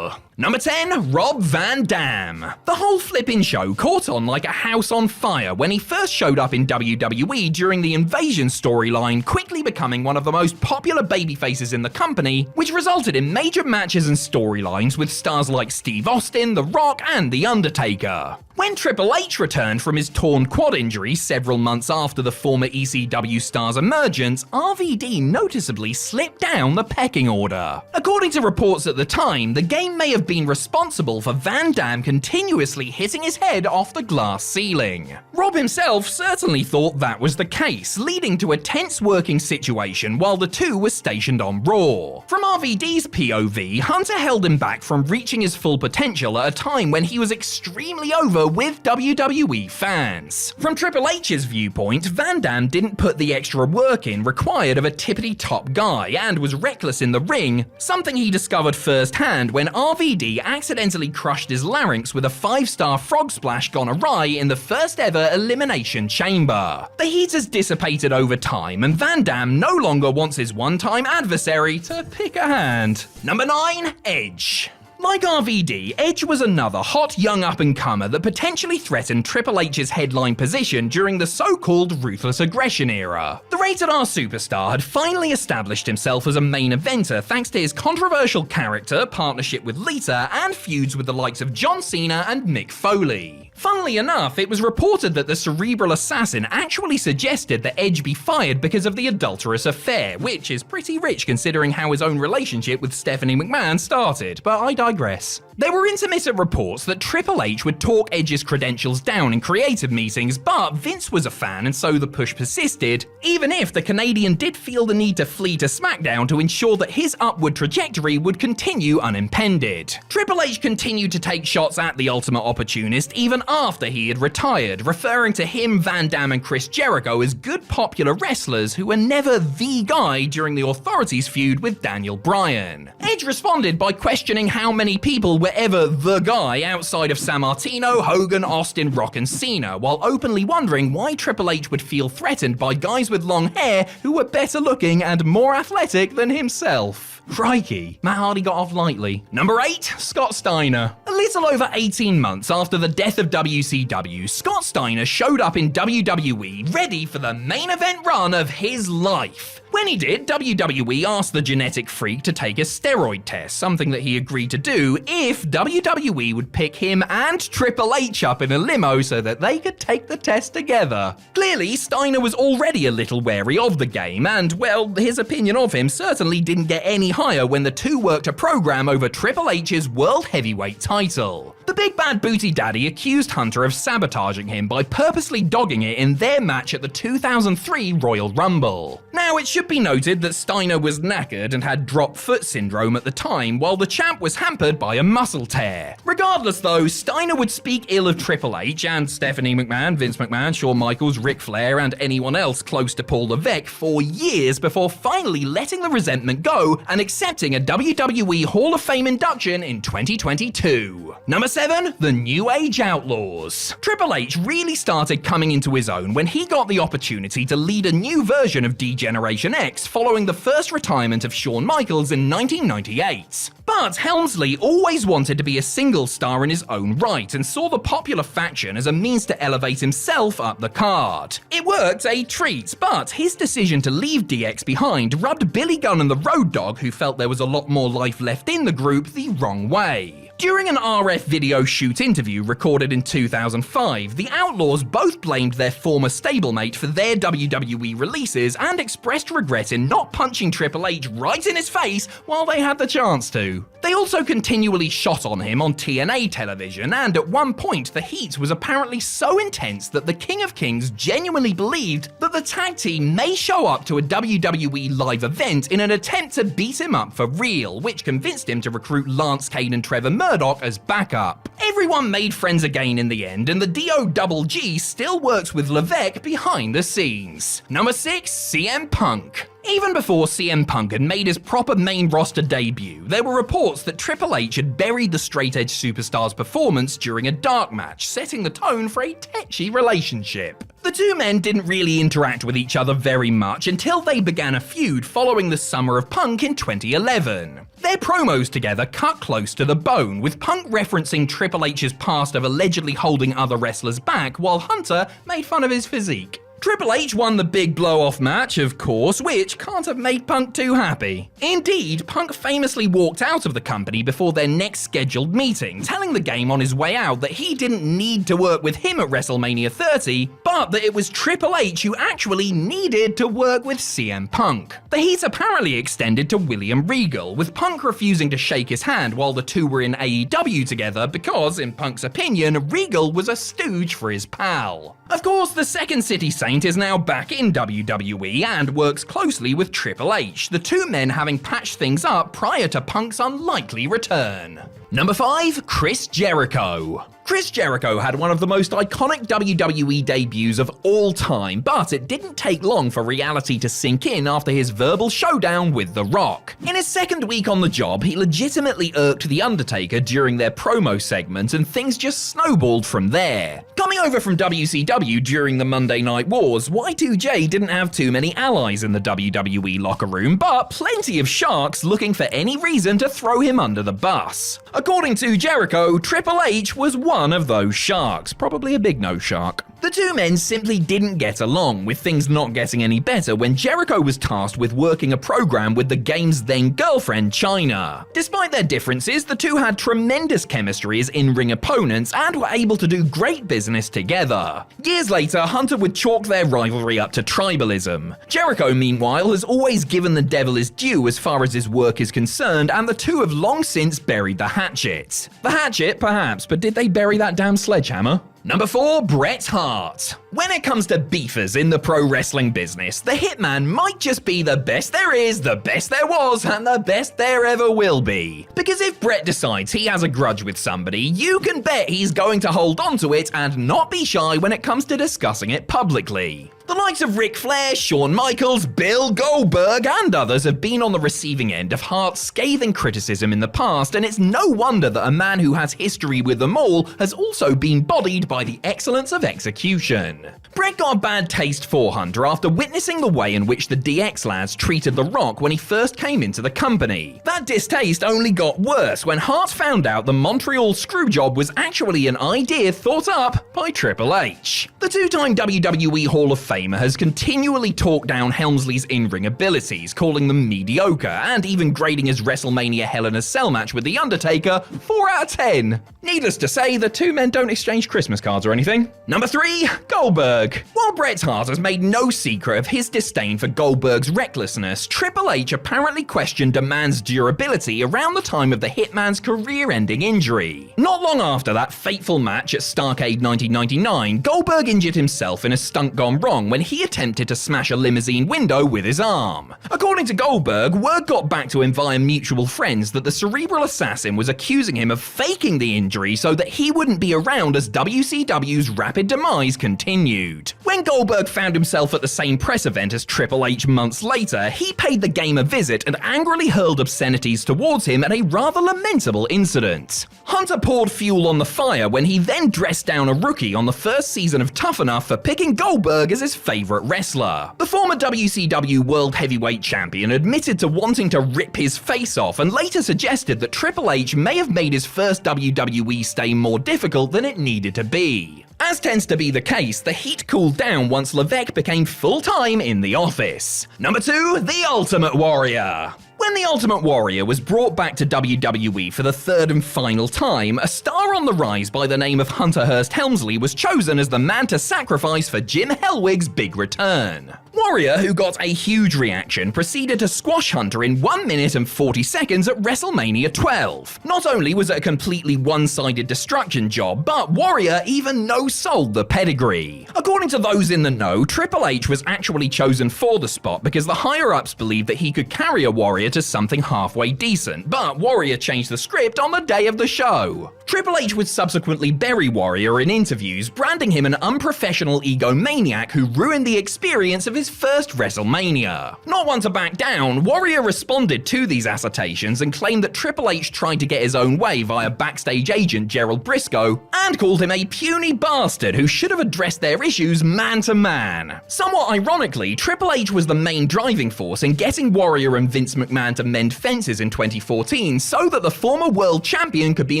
Number 10, Rob Van Dam. The whole flippin' show caught on like a house on fire when he first showed up in WWE during the Invasion storyline, quickly becoming one of the most popular babyfaces in the company, which resulted in major matches and storylines with stars like Steve Austin, The Rock, and The Undertaker. When Triple H returned from his torn quad injury several months after the former ECW star's emergence, RVD noticeably slipped down the pecking order. According to reports at the time, the game may have have been responsible for Van Dam continuously hitting his head off the glass ceiling. Rob himself certainly thought that was the case, leading to a tense working situation while the two were stationed on Raw. From RVD's POV, Hunter held him back from reaching his full potential at a time when he was extremely over with WWE fans. From Triple H's viewpoint, Van Dam didn't put the extra work in required of a tippity-top guy and was reckless in the ring, something he discovered firsthand when RVD accidentally crushed his larynx with a 5-star frog splash gone awry in the first ever Elimination Chamber. The heat has dissipated over time, and Van Dam no longer wants his one-time adversary to pick a hand. Number 9, Edge. Like RVD, Edge was another hot young up-and-comer that potentially threatened Triple H's headline position during the so-called Ruthless Aggression era. The Rated R superstar had finally established himself as a main eventer thanks to his controversial character, partnership with Lita, and feuds with the likes of John Cena and Mick Foley. Funnily enough, it was reported that the cerebral assassin actually suggested that Edge be fired because of the adulterous affair, which is pretty rich considering how his own relationship with Stephanie McMahon started, but I digress. There were intermittent reports that Triple H would talk Edge's credentials down in creative meetings, but Vince was a fan and so the push persisted, even if the Canadian did feel the need to flee to SmackDown to ensure that his upward trajectory would continue unimpeded. Triple H continued to take shots at the Ultimate Opportunist even after he had retired, referring to him, Van Dam and Chris Jericho as good popular wrestlers who were never the guy during the Authorities feud with Daniel Bryan. Edge responded by questioning how many people were ever the guy outside of Sammartino, Hogan, Austin, Rock and Cena, while openly wondering why Triple H would feel threatened by guys with long hair who were better looking and more athletic than himself. Crikey, Matt Hardy got off lightly. Number 8, Scott Steiner. A little over 18 months after the death of WCW, Scott Steiner showed up in WWE ready for the main event run of his life. When he did, WWE asked the genetic freak to take a steroid test, something that he agreed to do if WWE would pick him and Triple H up in a limo so that they could take the test together. Clearly, Steiner was already a little wary of the game, and, well, his opinion of him certainly didn't get any higher when the two worked a program over Triple H's World Heavyweight title. The Big Bad Booty Daddy accused Hunter of sabotaging him by purposely dogging it in their match at the 2003 Royal Rumble. Now, it should be noted that Steiner was knackered and had drop foot syndrome at the time, while the champ was hampered by a muscle tear. Regardless though, Steiner would speak ill of Triple H and Stephanie McMahon, Vince McMahon, Shawn Michaels, Ric Flair, and anyone else close to Paul Levesque for years before finally letting the resentment go and accepting a WWE Hall of Fame induction in 2022. Number 7, the New Age Outlaws. Triple H really started coming into his own when he got the opportunity to lead a new version of D-Generation X following the first retirement of Shawn Michaels in 1998. But Helmsley always wanted to be a single star in his own right and saw the popular faction as a means to elevate himself up the card. It worked a treat, but his decision to leave DX behind rubbed Billy Gunn and the Road Dogg, who felt there was a lot more life left in the group, the wrong way. During an RF video shoot interview recorded in 2005, the Outlaws both blamed their former stablemate for their WWE releases and expressed regret in not punching Triple H right in his face while they had the chance to. They also continually shot on him on TNA television, and at one point the heat was apparently so intense that the King of Kings genuinely believed that the tag team may show up to a WWE live event in an attempt to beat him up for real, which convinced him to recruit Lance Kane and Trevor Murdoch as backup. Everyone made friends again in the end, and the DOGG still works with Levesque behind the scenes. Number 6, CM Punk. Even before CM Punk had made his proper main roster debut, there were reports that Triple H had buried the straight edge superstar's performance during a dark match, setting the tone for a tetchy relationship. The two men didn't really interact with each other very much until they began a feud following the Summer of Punk in 2011. Their promos together cut close to the bone, with Punk referencing Triple H's past of allegedly holding other wrestlers back while Hunter made fun of his physique. Triple H won the big blow-off match, of course, which can't have made Punk too happy. Indeed, Punk famously walked out of the company before their next scheduled meeting, telling the game on his way out that he didn't need to work with him at WrestleMania 30, but that it was Triple H who actually needed to work with CM Punk. The heat apparently extended to William Regal, with Punk refusing to shake his hand while the two were in AEW together because, in Punk's opinion, Regal was a stooge for his pal. Of course, the Second City Saint is now back in WWE and works closely with Triple H, the two men having patched things up prior to Punk's unlikely return. Number 5, Chris Jericho. Chris Jericho had one of the most iconic WWE debuts of all time, but it didn't take long for reality to sink in after his verbal showdown with The Rock. In his second week on the job, he legitimately irked The Undertaker during their promo segment, and things just snowballed from there. Coming over from WCW during the Monday Night Wars, Y2J didn't have too many allies in the WWE locker room, but plenty of sharks looking for any reason to throw him under the bus. According to Jericho, Triple H was one of those sharks, probably a big no shark. The two men simply didn't get along, with things not getting any better when Jericho was tasked with working a program with the game's then girlfriend, Chyna. Despite their differences, the two had tremendous chemistry as in-ring opponents and were able to do great business together. Years later, Hunter would chalk their rivalry up to tribalism. Jericho, meanwhile, has always given the devil his due as far as his work is concerned, and the two have long since buried the hatchet. The hatchet, perhaps, but did they bury that damn sledgehammer? Number 4, Bret Hart. When it comes to beefers in the pro wrestling business, the Hitman might just be the best there is, the best there was, and the best there ever will be. Because if Bret decides he has a grudge with somebody, you can bet he's going to hold on to it and not be shy when it comes to discussing it publicly. The likes of Ric Flair, Shawn Michaels, Bill Goldberg, and others have been on the receiving end of Hart's scathing criticism in the past, and it's no wonder that a man who has history with them all has also been bodied by the excellence of execution. Bret got a bad taste for Hunter after witnessing the way in which the DX lads treated The Rock when he first came into the company. That distaste only got worse when Hart found out the Montreal Screwjob was actually an idea thought up by Triple H. The two-time WWE Hall of Famer has continually talked down Helmsley's in-ring abilities, calling them mediocre, and even grading his WrestleMania Hell in a Cell match with The Undertaker 4 out of 10. Needless to say, the two men don't exchange Christmas cards or anything. Number 3, Goldberg. While Bret Hart has made no secret of his disdain for Goldberg's recklessness, Triple H apparently questioned a man's durability around the time of the Hitman's career-ending injury. Not long after that fateful match at Starrcade 1999, Goldberg injured himself in a stunt gone wrong when he attempted to smash a limousine window with his arm. According to Goldberg, word got back to him via mutual friends that the cerebral assassin was accusing him of faking the injury so that he wouldn't be around as WCW's rapid demise continued. When Goldberg found himself at the same press event as Triple H months later, he paid the game a visit and angrily hurled obscenities towards him at a rather lamentable incident. Hunter poured fuel on the fire when he then dressed down a rookie on the first season of Tough Enough for picking Goldberg as his favorite wrestler. The former WCW World Heavyweight Champion admitted to wanting to rip his face off and later suggested that Triple H may have made his first WWE stay more difficult than it needed to be. As tends to be the case, the heat cooled down once Levesque became full-time in the office. Number 2, The Ultimate Warrior. When The Ultimate Warrior was brought back to WWE for the third and final time, a star on the rise by the name of Hunter Hearst Helmsley was chosen as the man to sacrifice for Jim Hellwig's big return. Warrior, who got a huge reaction, proceeded to squash Hunter in 1 minute and 40 seconds at WrestleMania 12. Not only was it a completely one-sided destruction job, but Warrior even no-sold the pedigree. According to those in the know, Triple H was actually chosen for the spot because the higher-ups believed that he could carry a Warrior to something halfway decent, but Warrior changed the script on the day of the show. Triple H would subsequently bury Warrior in interviews, branding him an unprofessional egomaniac who ruined the experience of his his first WrestleMania. Not one to back down, Warrior responded to these assertions and claimed that Triple H tried to get his own way via backstage agent Gerald Briscoe, and called him a puny bastard who should have addressed their issues man to man. Somewhat ironically, Triple H was the main driving force in getting Warrior and Vince McMahon to mend fences in 2014 so that the former world champion could be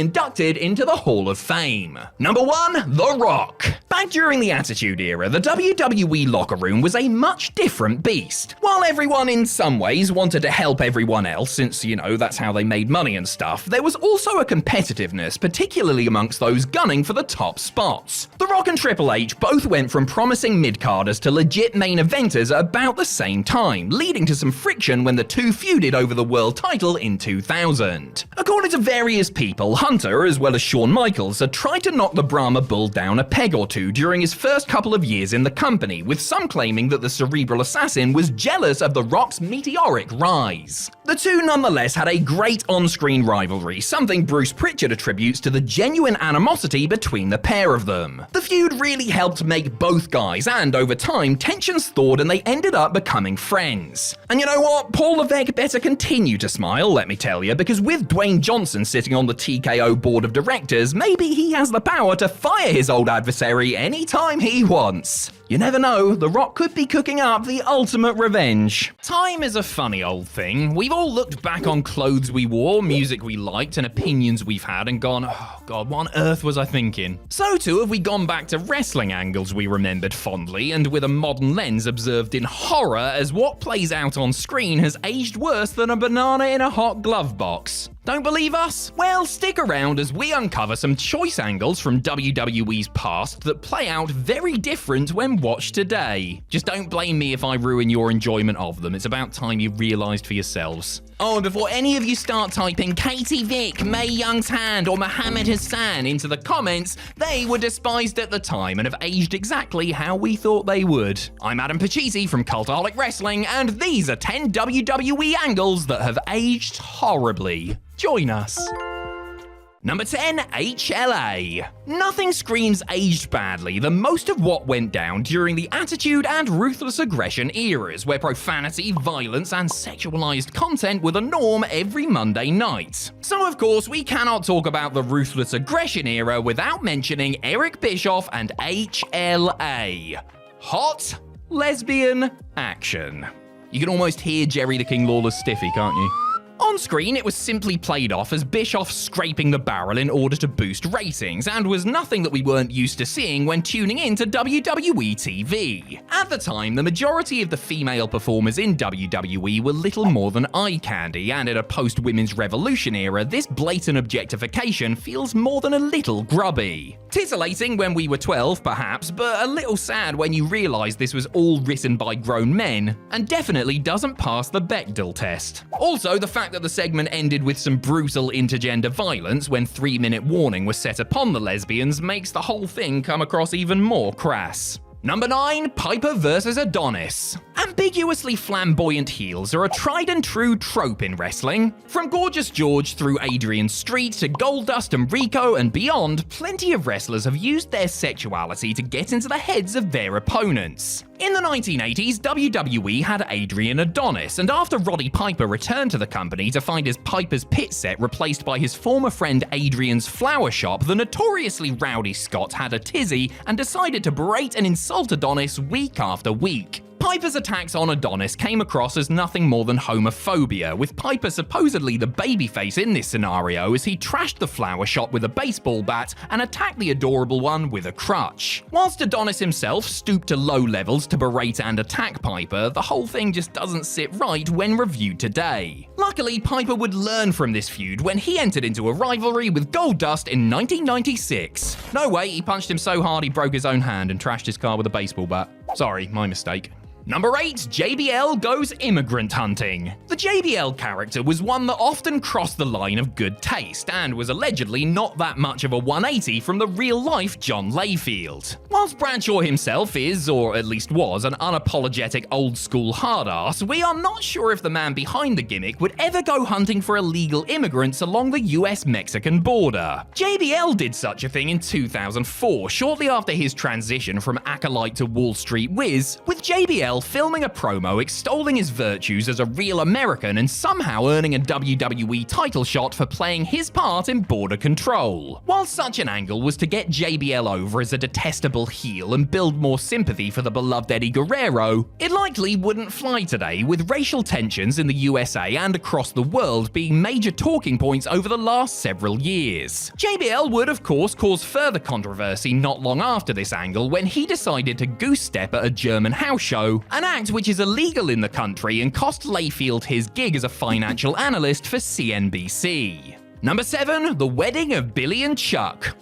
inducted into the Hall of Fame. Number 1, The Rock. Back during the Attitude Era, the WWE locker room was a much different beast. While everyone in some ways wanted to help everyone else, since, that's how they made money and stuff, there was also a competitiveness, particularly amongst those gunning for the top spots. The Rock and Triple H both went from promising mid-carders to legit main eventers at about the same time, leading to some friction when the two feuded over the world title in 2000. According to various people, Hunter, as well as Shawn Michaels, had tried to knock the Brahma Bull down a peg or two during his first couple of years in the company, with some claiming that the cerebral assassin was jealous of The Rock's meteoric rise. The two nonetheless had a great on-screen rivalry, something Bruce Pritchard attributes to the genuine animosity between the pair of them. The feud really helped make both guys, and over time, tensions thawed and they ended up becoming friends. And you know what? Paul Levesque better continue to smile, let me tell you, because with Dwayne Johnson sitting on the TKO board of directors, maybe he has the power to fire his old adversary anytime he wants. You never know, The Rock could be cooking up the ultimate revenge. Time is a funny old thing. We've all looked back on clothes we wore, music we liked, and opinions we've had and gone, oh god, what on earth was I thinking? So too have we gone back to wrestling angles we remembered fondly and with a modern lens observed in horror as what plays out on screen has aged worse than a banana in a hot glove box. Don't believe us? Well, stick around as we uncover some choice angles from WWE's past that play out very different when watched today. Just don't blame me if I ruin your enjoyment of them. It's about time you realised for yourselves. Oh, and before any of you start typing Katie Vick, Mae Young's hand, or Muhammad Hassan into the comments, they were despised at the time and have aged exactly how we thought they would. I'm Adam Pachisi from Cultaholic Wrestling, and these are 10 WWE angles that have aged horribly. Join us. Number 10, HLA. Nothing screams aged badly than most of what went down during the Attitude and Ruthless Aggression eras, where profanity, violence, and sexualized content were the norm every Monday night. So of course, we cannot talk about the Ruthless Aggression era without mentioning Eric Bischoff and HLA. Hot lesbian action. You can almost hear Jerry the King Lawler's stiffy, can't you? On screen, it was simply played off as Bischoff scraping the barrel in order to boost ratings, and was nothing that we weren't used to seeing when tuning in to WWE TV. At the time, the majority of the female performers in WWE were little more than eye candy, and in a post-Women's Revolution era, this blatant objectification feels more than a little grubby. Titillating when we were 12, perhaps, but a little sad when you realise this was all written by grown men, and definitely doesn't pass the Bechdel test. Also, the fact that the segment ended with some brutal intergender violence when 3-minute warning was set upon the lesbians makes the whole thing come across even more crass. Number 9, Piper vs. Adonis. Ambiguously flamboyant heels are a tried and true trope in wrestling. From Gorgeous George through Adrian Street to Goldust and Rico and beyond, plenty of wrestlers have used their sexuality to get into the heads of their opponents. In the 1980s, WWE had Adrian Adonis, and after Roddy Piper returned to the company to find his Piper's Pit set replaced by his former friend Adrian's Flower Shop, the notoriously rowdy Scot had a tizzy and decided to berate and insult Adonis week after week. Piper's attacks on Adonis came across as nothing more than homophobia, with Piper supposedly the babyface in this scenario as he trashed the Flower Shop with a baseball bat and attacked the adorable one with a crutch. Whilst Adonis himself stooped to low levels to berate and attack Piper, the whole thing just doesn't sit right when reviewed today. Luckily, Piper would learn from this feud when he entered into a rivalry with Goldust in 1996. No way, he punched him so hard he broke his own hand and trashed his car with a baseball bat. Sorry, my mistake. Number 8, JBL goes immigrant hunting. The JBL character was one that often crossed the line of good taste, and was allegedly not that much of a 180 from the real-life John Layfield. Whilst Bradshaw himself is, or at least was, an unapologetic old-school hard-ass, we are not sure if the man behind the gimmick would ever go hunting for illegal immigrants along the US-Mexican border. JBL did such a thing in 2004, shortly after his transition from Acolyte to Wall Street Wiz, with JBL JBL filming a promo extolling his virtues as a real American and somehow earning a WWE title shot for playing his part in Border Control. While such an angle was to get JBL over as a detestable heel and build more sympathy for the beloved Eddie Guerrero, it likely wouldn't fly today, with racial tensions in the USA and across the world being major talking points over the last several years. JBL would, of course, cause further controversy not long after this angle when he decided to goose step at a German house show, an act which is illegal in the country and cost Layfield his gig as a financial analyst for CNBC. Number 7, the wedding of Billy and Chuck.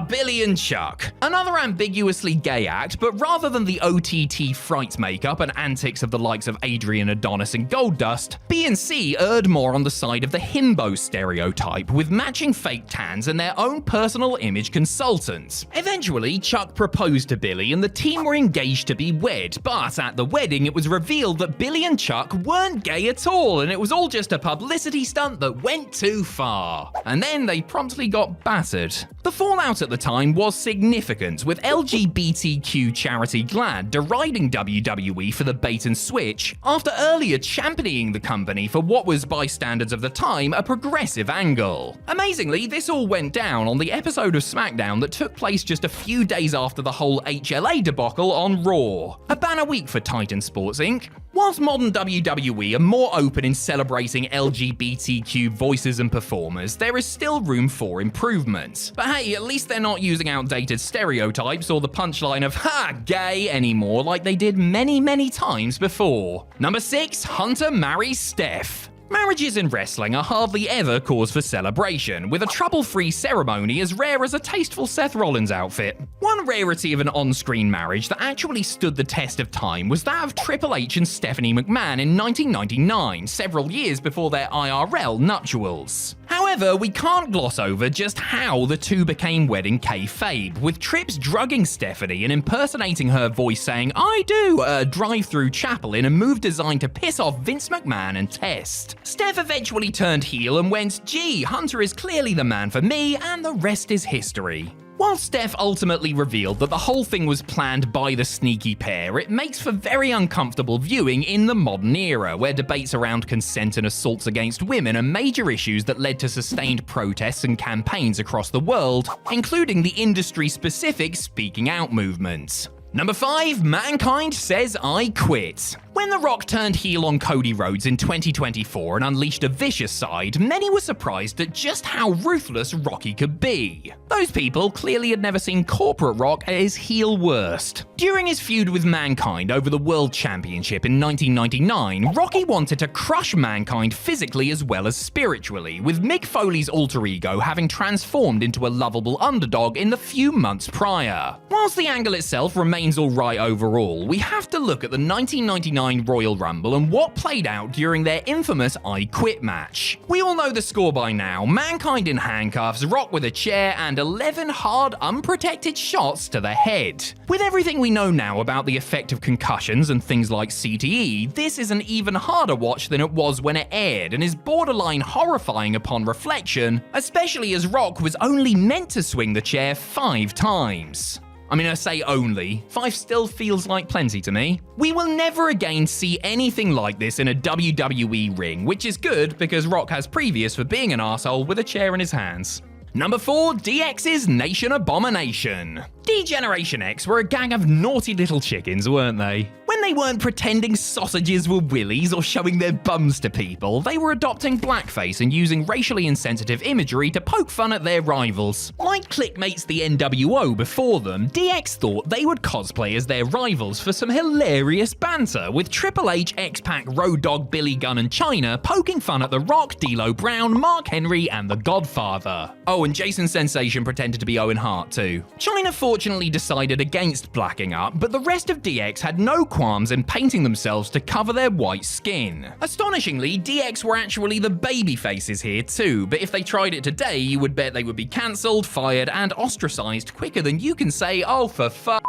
Billy and Chuck. Another ambiguously gay act, but rather than the OTT fright makeup and antics of the likes of Adrian Adonis and Goldust, B&C erred more on the side of the himbo stereotype, with matching fake tans and their own personal image consultants. Eventually, Chuck proposed to Billy and the team were engaged to be wed, but at the wedding it was revealed that Billy and Chuck weren't gay at all, and it was all just a publicity stunt that went too far. And then they promptly got battered. The fallout at the time was significant, with LGBTQ charity GLAAD deriding WWE for the bait and switch, after earlier championing the company for what was, by standards of the time, a progressive angle. Amazingly, this all went down on the episode of SmackDown that took place just a few days after the whole HLA debacle on Raw. A banner week for Titan Sports Inc. Whilst modern WWE are more open in celebrating LGBTQ voices and performers, there is still room for improvement. But hey, at least they're not using outdated stereotypes or the punchline of "ha, gay" anymore like they did many times before. Number 6, Hunter marries Steph. Marriages in wrestling are hardly ever cause for celebration, with a trouble-free ceremony as rare as a tasteful Seth Rollins outfit. One rarity of an on-screen marriage that actually stood the test of time was that of Triple H and Stephanie McMahon in 1999, several years before their IRL nuptials. However, we can't gloss over just how the two became wedding kayfabe, with Trips drugging Stephanie and impersonating her voice saying "I do" at a drive-through chapel in a move designed to piss off Vince McMahon and Test. Steph eventually turned heel and went, "Gee, Hunter is clearly the man for me," and the rest is history. While Steph ultimately revealed that the whole thing was planned by the sneaky pair, it makes for very uncomfortable viewing in the modern era, where debates around consent and assaults against women are major issues that led to sustained protests and campaigns across the world, including the industry-specific Speaking Out movement. Number 5, Mankind says "I quit." When The Rock turned heel on Cody Rhodes in 2024 and unleashed a vicious side, many were surprised at just how ruthless Rocky could be. Those people clearly had never seen corporate Rock at his heel worst. During his feud with Mankind over the World Championship in 1999, Rocky wanted to crush Mankind physically as well as spiritually, with Mick Foley's alter ego having transformed into a lovable underdog in the few months prior. Whilst the angle itself remains alright overall, we have to look at the 1999 Royal Rumble and what played out during their infamous "I Quit" match. We all know the score by now: Mankind in handcuffs, Rock with a chair, and 11 hard, unprotected shots to the head. With everything we know now about the effect of concussions and things like CTE, this is an even harder watch than it was when it aired, and is borderline horrifying upon reflection, especially as Rock was only meant to swing the chair 5 times. I mean, I say only. 5 still feels like plenty to me. We will never again see anything like this in a WWE ring, which is good because Rock has previous for being an arsehole with a chair in his hands. Number 4, DX's Nation Abomination. D-Generation X were a gang of naughty little chickens, weren't they? When they weren't pretending sausages were willies or showing their bums to people, they were adopting blackface and using racially insensitive imagery to poke fun at their rivals. Like clickmates the NWO before them, DX thought they would cosplay as their rivals for some hilarious banter, with Triple H, X-Pac, Road Dogg, Billy Gunn and Chyna poking fun at The Rock, D'Lo Brown, Mark Henry and The Godfather. Oh, and Jason Sensation pretended to be Owen Hart too. Chyna fortunately decided against blacking up, but the rest of DX had no qualms in painting themselves to cover their white skin. Astonishingly, DX were actually the baby faces here too, but if they tried it today, you would bet they would be cancelled, fired, and ostracized quicker than you can say, "Oh, for fuck."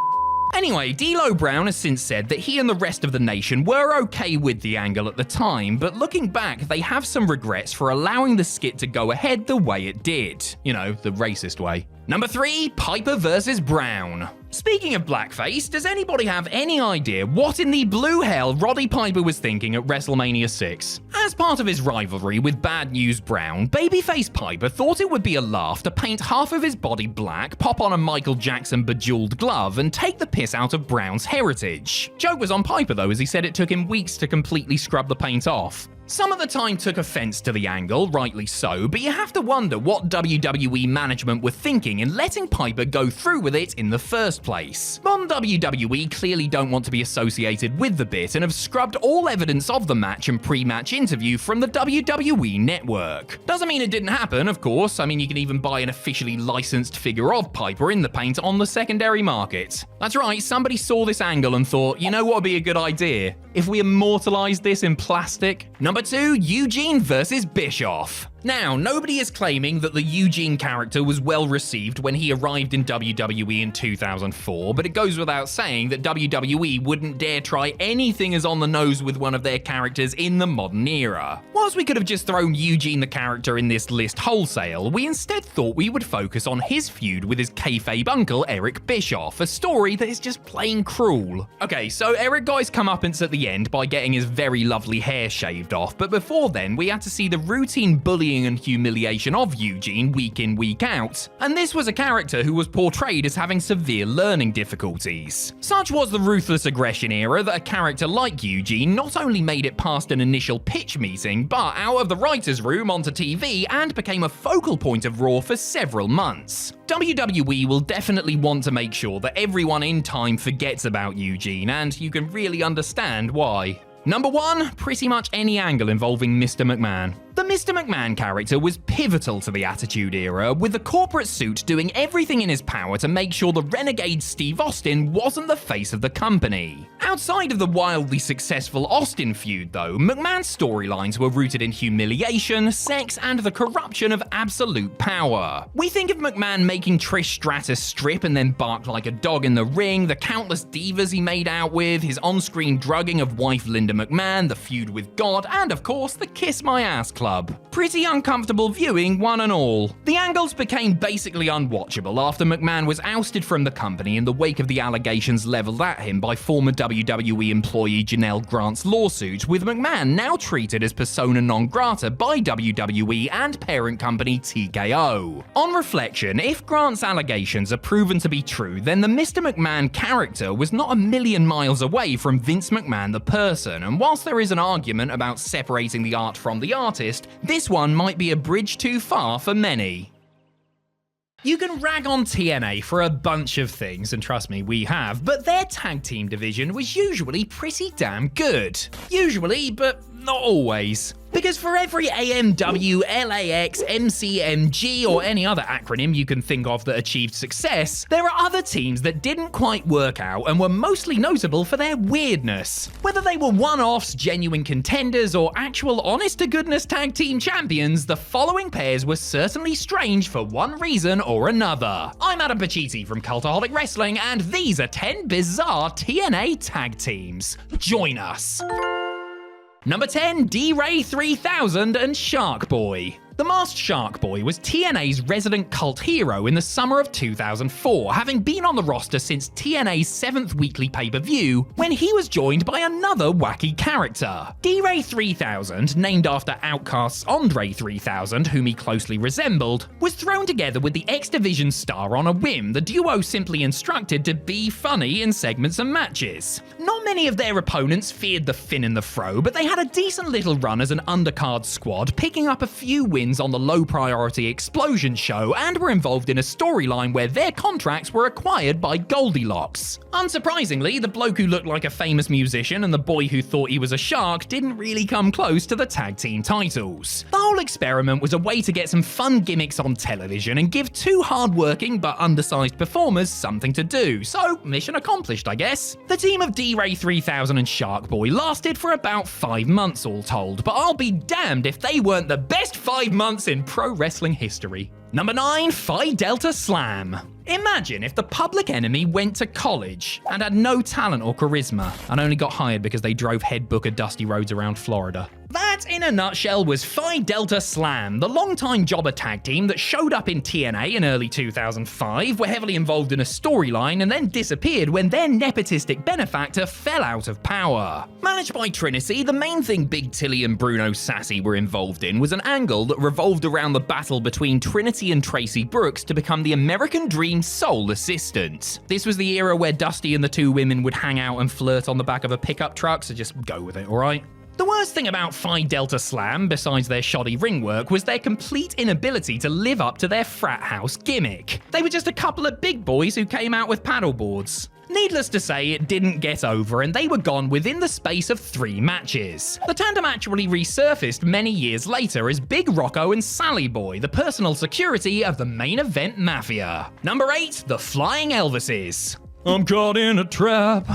Anyway, D'Lo Brown has since said that he and the rest of the nation were okay with the angle at the time, but looking back, they have some regrets for allowing the skit to go ahead the way it did. You know, the racist way. Number 3, Piper vs. Brown. Speaking of blackface, does anybody have any idea what in the blue hell Roddy Piper was thinking at WrestleMania 6? As part of his rivalry with Bad News Brown, babyface Piper thought it would be a laugh to paint half of his body black, pop on a Michael Jackson bejeweled glove, and take the piss out of Brown's heritage. Joke was on Piper though, as he said it took him weeks to completely scrub the paint off. Some at the time took offense to the angle, rightly so, but you have to wonder what WWE management were thinking in letting Piper go through with it in the first place. Modern WWE clearly don't want to be associated with the bit and have scrubbed all evidence of the match and pre-match interview from the WWE network. Doesn't mean it didn't happen, of course. I mean, you can even buy an officially licensed figure of Piper in the paint on the secondary market. That's right, somebody saw this angle and thought, you know what would be a good idea? If we immortalize this in plastic? Number 2, Eugene vs. Bischoff. Now, nobody is claiming that the Eugene character was well received when he arrived in WWE in 2004, but it goes without saying that WWE wouldn't dare try anything as on the nose with one of their characters in the modern era. Whilst we could have just thrown Eugene the character in this list wholesale, we instead thought we would focus on his feud with his kayfabe uncle Eric Bischoff, a story that is just plain cruel. Okay, so Eric got his comeuppance at the end by getting his very lovely hair shaved off, but before then we had to see the routine bullying and humiliation of Eugene week in, week out. And this was a character who was portrayed as having severe learning difficulties. Such was the ruthless aggression era that a character like Eugene not only made it past an initial pitch meeting, but out of the writer's room onto TV and became a focal point of Raw for several months. WWE will definitely want to make sure that everyone in time forgets about Eugene, and you can really understand why. Number 1, pretty much any angle involving Mr. McMahon. The Mr. McMahon character was pivotal to the Attitude Era, with the corporate suit doing everything in his power to make sure the renegade Steve Austin wasn't the face of the company. Outside of the wildly successful Austin feud though, McMahon's storylines were rooted in humiliation, sex, and the corruption of absolute power. We think of McMahon making Trish Stratus strip and then bark like a dog in the ring, the countless divas he made out with, his on-screen drugging of wife Linda McMahon, the feud with God, and of course the Kiss My Ass Club. Pretty uncomfortable viewing, one and all. The angles became basically unwatchable after McMahon was ousted from the company in the wake of the allegations leveled at him by former WWE employee Janelle Grant's lawsuit, with McMahon now treated as persona non grata by WWE and parent company TKO. On reflection, if Grant's allegations are proven to be true, then the Mr. McMahon character was not a million miles away from Vince McMahon the person, and whilst there is an argument about separating the art from the artist, this one might be a bridge too far for many. You can rag on TNA for a bunch of things, and trust me, we have, but their tag team division was usually pretty damn good. Usually, but not always. Because for every AMW, LAX, MCMG, or any other acronym you can think of that achieved success, there are other teams that didn't quite work out and were mostly notable for their weirdness. Whether they were one-offs, genuine contenders, or actual honest-to-goodness tag team champions, the following pairs were certainly strange for one reason or another. I'm Adam Pacitti from Cultaholic Wrestling, and these are 10 bizarre TNA tag teams. Join us. Number 10, D-Ray 3000 and Shark Boy. The Masked Shark Boy was TNA's resident cult hero in the summer of 2004, having been on the roster since TNA's 7th weekly pay-per-view, when he was joined by another wacky character. D-Ray 3000, named after Outcast's Andre 3000, whom he closely resembled, was thrown together with the X Division star on a whim, the duo simply instructed to be funny in segments and matches. Not many of their opponents feared the Finn and the Fro, but they had a decent little run as an undercard squad, picking up a few wins on the low-priority Explosion show, and were involved in a storyline where their contracts were acquired by Goldilocks. Unsurprisingly, the bloke who looked like a famous musician and the boy who thought he was a shark didn't really come close to the tag team titles. The whole experiment was a way to get some fun gimmicks on television and give two hard-working but undersized performers something to do, so mission accomplished, I guess. The team of D-Ray 3000 and Shark Boy lasted for about 5 months all told, but I'll be damned if they weren't the best 5 months in pro wrestling history. Number 9, Phi Delta Slam. Imagine if the Public Enemy went to college and had no talent or charisma and only got hired because they drove head booker Dusty Rhodes around Florida. That That, in a nutshell, was Phi Delta Slam, the long-time jobber tag team that showed up in TNA in early 2005, were heavily involved in a storyline, and then disappeared when their nepotistic benefactor fell out of power. Managed by Trinity, the main thing Big Tilly and Bruno Sassy were involved in was an angle that revolved around the battle between Trinity and Tracy Brooks to become the American Dream's sole assistant. This was the era where Dusty and the two women would hang out and flirt on the back of a pickup truck, so just go with it, alright? The worst thing about Phi Delta Slam, besides their shoddy ring work, was their complete inability to live up to their frat house gimmick. They were just a couple of big boys who came out with paddleboards. Needless to say, it didn't get over, and they were gone within the space of 3 matches. The tandem actually resurfaced many years later as Big Rocco and Sally Boy, the personal security of the main event mafia. Number 8, the Flying Elvises. I'm caught in a trap,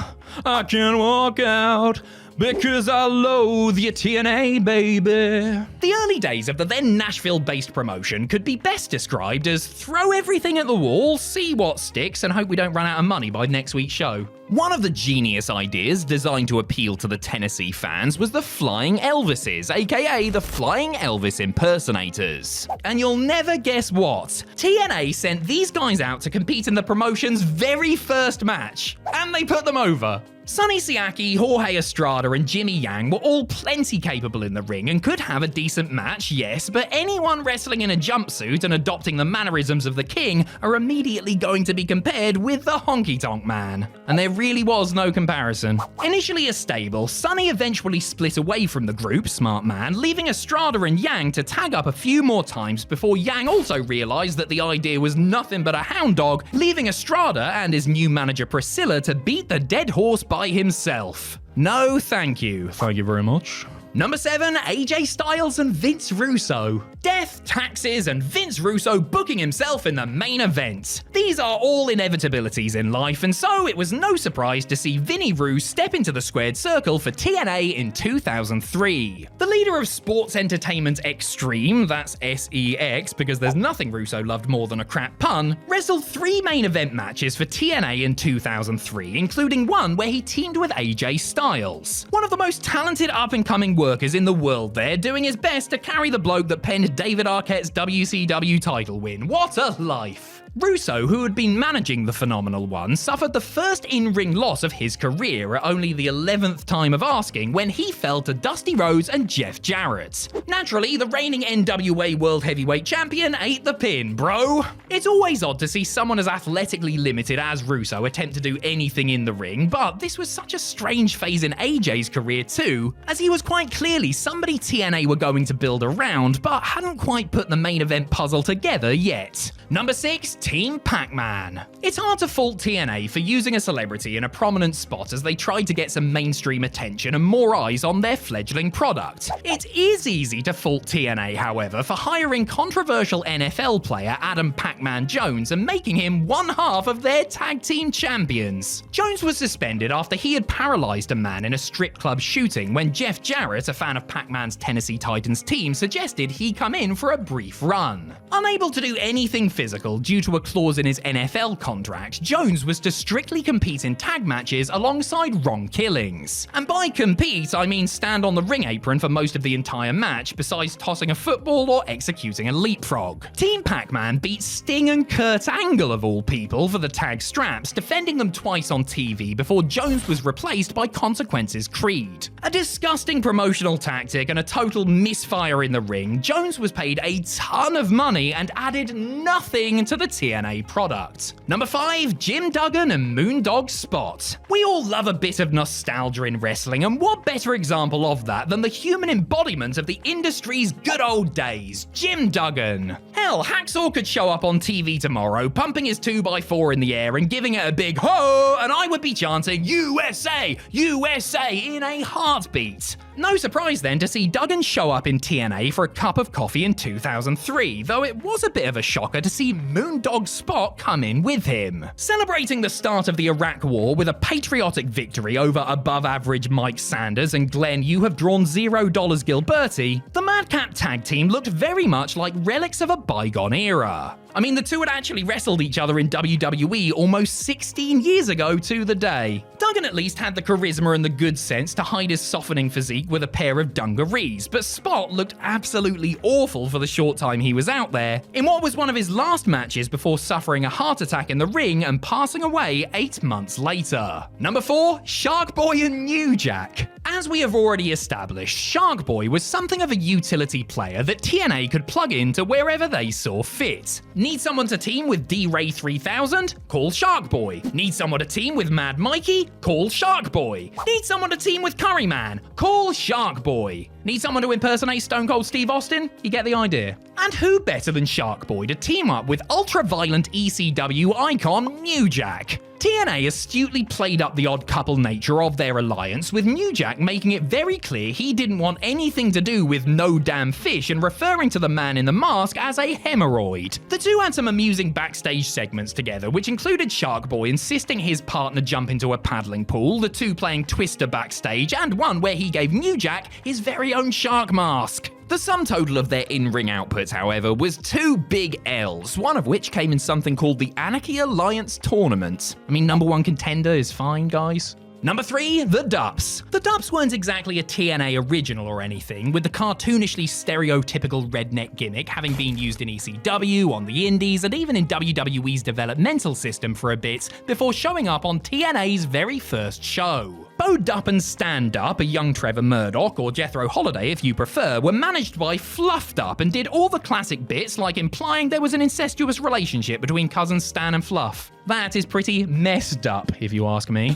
I can't walk out, because I loathe your TNA, baby. The early days of the then Nashville-based promotion could be best described as throw everything at the wall, see what sticks, and hope we don't run out of money by next week's show. One of the genius ideas designed to appeal to the Tennessee fans was the Flying Elvises, aka the Flying Elvis Impersonators. And you'll never guess what? TNA sent these guys out to compete in the promotion's very first match, and they put them over. Sonny Siaki, Jorge Estrada, and Jimmy Yang were all plenty capable in the ring and could have a decent match, yes, but anyone wrestling in a jumpsuit and adopting the mannerisms of the King are immediately going to be compared with the Honky Tonk Man. And there really was no comparison. Initially a stable, Sonny eventually split away from the group, smart man, leaving Estrada and Yang to tag up a few more times before Yang also realized that the idea was nothing but a hound dog, leaving Estrada and his new manager Priscilla to beat the dead horse by himself. No, thank you. Thank you very much. Number 7, AJ Styles and Vince Russo. Death, taxes, and Vince Russo booking himself in the main event. These are all inevitabilities in life, and so it was no surprise to see Vinny Russo step into the squared circle for TNA in 2003. The leader of Sports Entertainment Extreme, that's SEX because there's nothing Russo loved more than a crap pun, wrestled 3 main event matches for TNA in 2003, including one where he teamed with AJ Styles. One of the most talented up-and-coming workers in the world there, doing his best to carry the bloke that penned David Arquette's WCW title win. What a life! Russo, who had been managing the Phenomenal One, suffered the first in-ring loss of his career at only the 11th time of asking when he fell to Dusty Rhodes and Jeff Jarrett. Naturally, the reigning NWA World Heavyweight Champion ate the pin, bro. It's always odd to see someone as athletically limited as Russo attempt to do anything in the ring, but this was such a strange phase in AJ's career too, as he was quite clearly somebody TNA were going to build around, but hadn't quite put the main event puzzle together yet. Number 6, Team Pac-Man. It's hard to fault TNA for using a celebrity in a prominent spot as they tried to get some mainstream attention and more eyes on their fledgling product. It is easy to fault TNA, however, for hiring controversial NFL player Adam Pac-Man Jones and making him one half of their tag team champions. Jones was suspended after he had paralyzed a man in a strip club shooting when Jeff Jarrett, a fan of Pac-Man's Tennessee Titans team, suggested he come in for a brief run. Unable to do anything physical due to a clause in his NFL contract, Jones was to strictly compete in tag matches alongside Ron Killings. And by compete, I mean stand on the ring apron for most of the entire match, besides tossing a football or executing a leapfrog. Team Pac-Man beat Sting and Kurt Angle of all people for the tag straps, defending them twice on TV before Jones was replaced by Consequences Creed. A disgusting promotional tactic and a total misfire in the ring, Jones was paid a ton of money and added nothing to the TNA product. Number 5, Jim Duggan and Moondog Spot. We all love a bit of nostalgia in wrestling, and what better example of that than the human embodiment of the industry's good old days, Jim Duggan. Hell, Hacksaw could show up on TV tomorrow, pumping his 2x4 in the air and giving it a big ho, and I would be chanting USA, USA in a heartbeat. No surprise then to see Duggan show up in TNA for a cup of coffee in 2003, though it was a bit of a shocker to see Moondog Spot come in with him. Celebrating the start of the Iraq War with a patriotic victory over above-average Mike Sanders and Glenn You Have Drawn $0 Gilberti, the Madcap tag team looked very much like relics of a bygone era. I mean, the two had actually wrestled each other in WWE almost 16 years ago to the day. Duggan at least had the charisma and the good sense to hide his softening physique with a pair of dungarees, but Spot looked absolutely awful for the short time he was out there, in what was one of his last matches before suffering a heart attack in the ring and passing away 8 months later. Number 4, Shark Boy and New Jack. As we have already established, Shark Boy was something of a utility player that TNA could plug into wherever they saw fit. Need someone to team with D-Ray 3000? Call Shark Boy. Need someone to team with Mad Mikey? Call Shark Boy. Need someone to team with Curry Man? Call Shark Boy. Need someone to impersonate Stone Cold Steve Austin? You get the idea. And who better than Shark Boy to team up with ultra-violent ECW icon New Jack? TNA astutely played up the odd couple nature of their alliance, with New Jack making it very clear he didn't want anything to do with No Damn Fish and referring to the man in the mask as a hemorrhoid. The two had some amusing backstage segments together, which included Shark Boy insisting his partner jump into a paddling pool, the two playing Twister backstage, and one where he gave New Jack his very own shark mask. The sum total of their in-ring outputs, however, was 2 big L's, one of which came in something called the Anarchy Alliance Tournament. I mean, number 1 contender is fine, guys. Number 3, the Dups. The Dups weren't exactly a TNA original or anything, with the cartoonishly stereotypical redneck gimmick having been used in ECW, on the Indies, and even in WWE's developmental system for a bit, before showing up on TNA's very first show. Bo Dupp and Stan Dupp, a young Trevor Murdoch, or Jethro Holliday if you prefer, were managed by Fluff Dupp and did all the classic bits like implying there was an incestuous relationship between cousins Stan and Fluff. That is pretty messed up, if you ask me.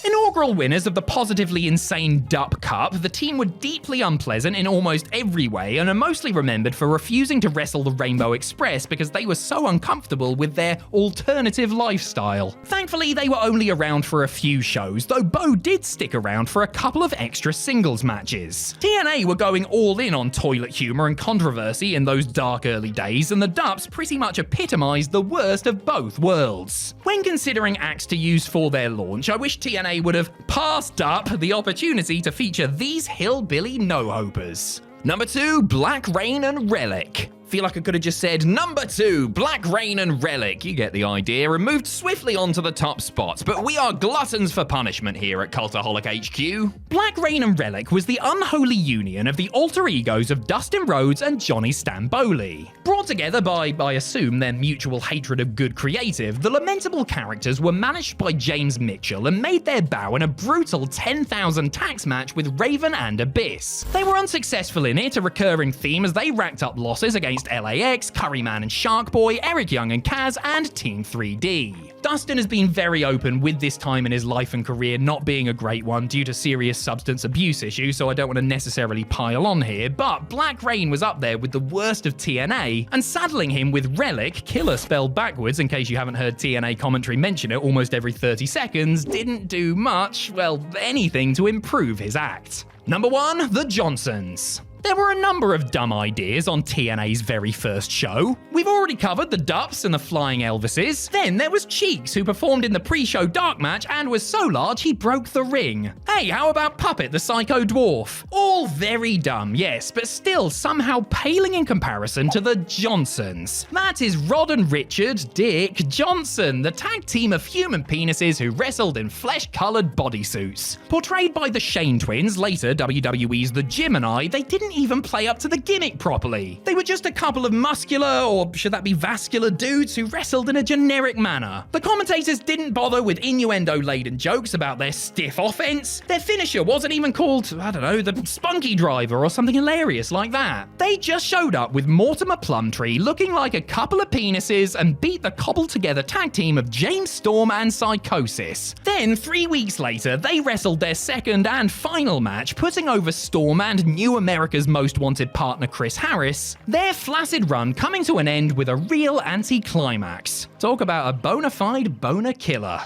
Inaugural winners of the positively insane Dupp Cup, the team were deeply unpleasant in almost every way and are mostly remembered for refusing to wrestle the Rainbow Express because they were so uncomfortable with their alternative lifestyle. Thankfully, they were only around for a few shows, though Bo did stick around for a couple of extra singles matches. TNA were going all in on toilet humor and controversy in those dark early days, and the Dupps pretty much epitomized the worst of both worlds. When considering acts to use for their launch, I wish TNA would have passed up the opportunity to feature these hillbilly no-hopers. Number 2, Black Rain and Relic. Feel like I could have just said, number 2, Black Rain and Relic. You get the idea, and moved swiftly onto the top spot, but we are gluttons for punishment here at Cultaholic HQ. Black Rain and Relic was the unholy union of the alter egos of Dustin Rhodes and Johnny Stamboli. Brought together by, I assume, their mutual hatred of good creative, the lamentable characters were managed by James Mitchell and made their bow in a brutal 10,000 tax match with Raven and Abyss. They were unsuccessful in it, a recurring theme as they racked up losses against LAX, Curryman and Shark Boy, Eric Young and Kaz, and Team 3D. Dustin has been very open with this time in his life and career not being a great one due to serious substance abuse issues, so I don't want to necessarily pile on here, but Black Rain was up there with the worst of TNA, and saddling him with Relic, killer spelled backwards in case you haven't heard TNA commentary mention it almost every 30 seconds, didn't do much, well, anything to improve his act. Number 1, the Johnsons. There were a number of dumb ideas on TNA's very first show. We've already covered the Dupps and the Flying Elvises. Then there was Cheeks, who performed in the pre-show dark match and was so large he broke the ring. Hey, how about Puppet, the Psycho Dwarf? All very dumb, yes, but still somehow paling in comparison to the Johnsons. That is Rod and Richard Dick Johnson, the tag team of human penises who wrestled in flesh-colored bodysuits. Portrayed by the Shane twins, later WWE's The Gemini, they didn't even play up to the gimmick properly. They were just a couple of muscular, or should that be vascular, dudes who wrestled in a generic manner. The commentators didn't bother with innuendo-laden jokes about their stiff offense. Their finisher wasn't even called, I don't know, the Spunky Driver or something hilarious like that. They just showed up with Mortimer Plumtree looking like a couple of penises and beat the cobbled-together tag team of James Storm and Psychosis. Then, 3 weeks later, they wrestled their second and final match, putting over Storm and New America's Most Wanted partner Chris Harris, their flaccid run coming to an end with a real anti-climax. Talk about a bona fide boner killer.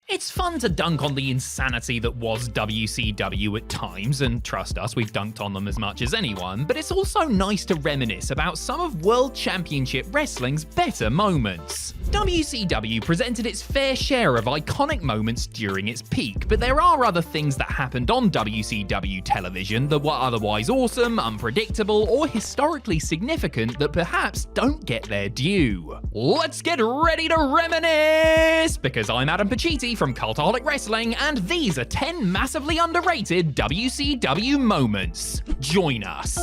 It's fun to dunk on the insanity that was WCW at times, and trust us, we've dunked on them as much as anyone, but it's also nice to reminisce about some of World Championship Wrestling's better moments. WCW presented its fair share of iconic moments during its peak, but there are other things that happened on WCW television that were otherwise awesome, unpredictable, or historically significant that perhaps don't get their due. Let's get ready to reminisce! Because I'm Adam Pacitti from Cultaholic Wrestling, and these are 10 massively underrated WCW moments. Join us.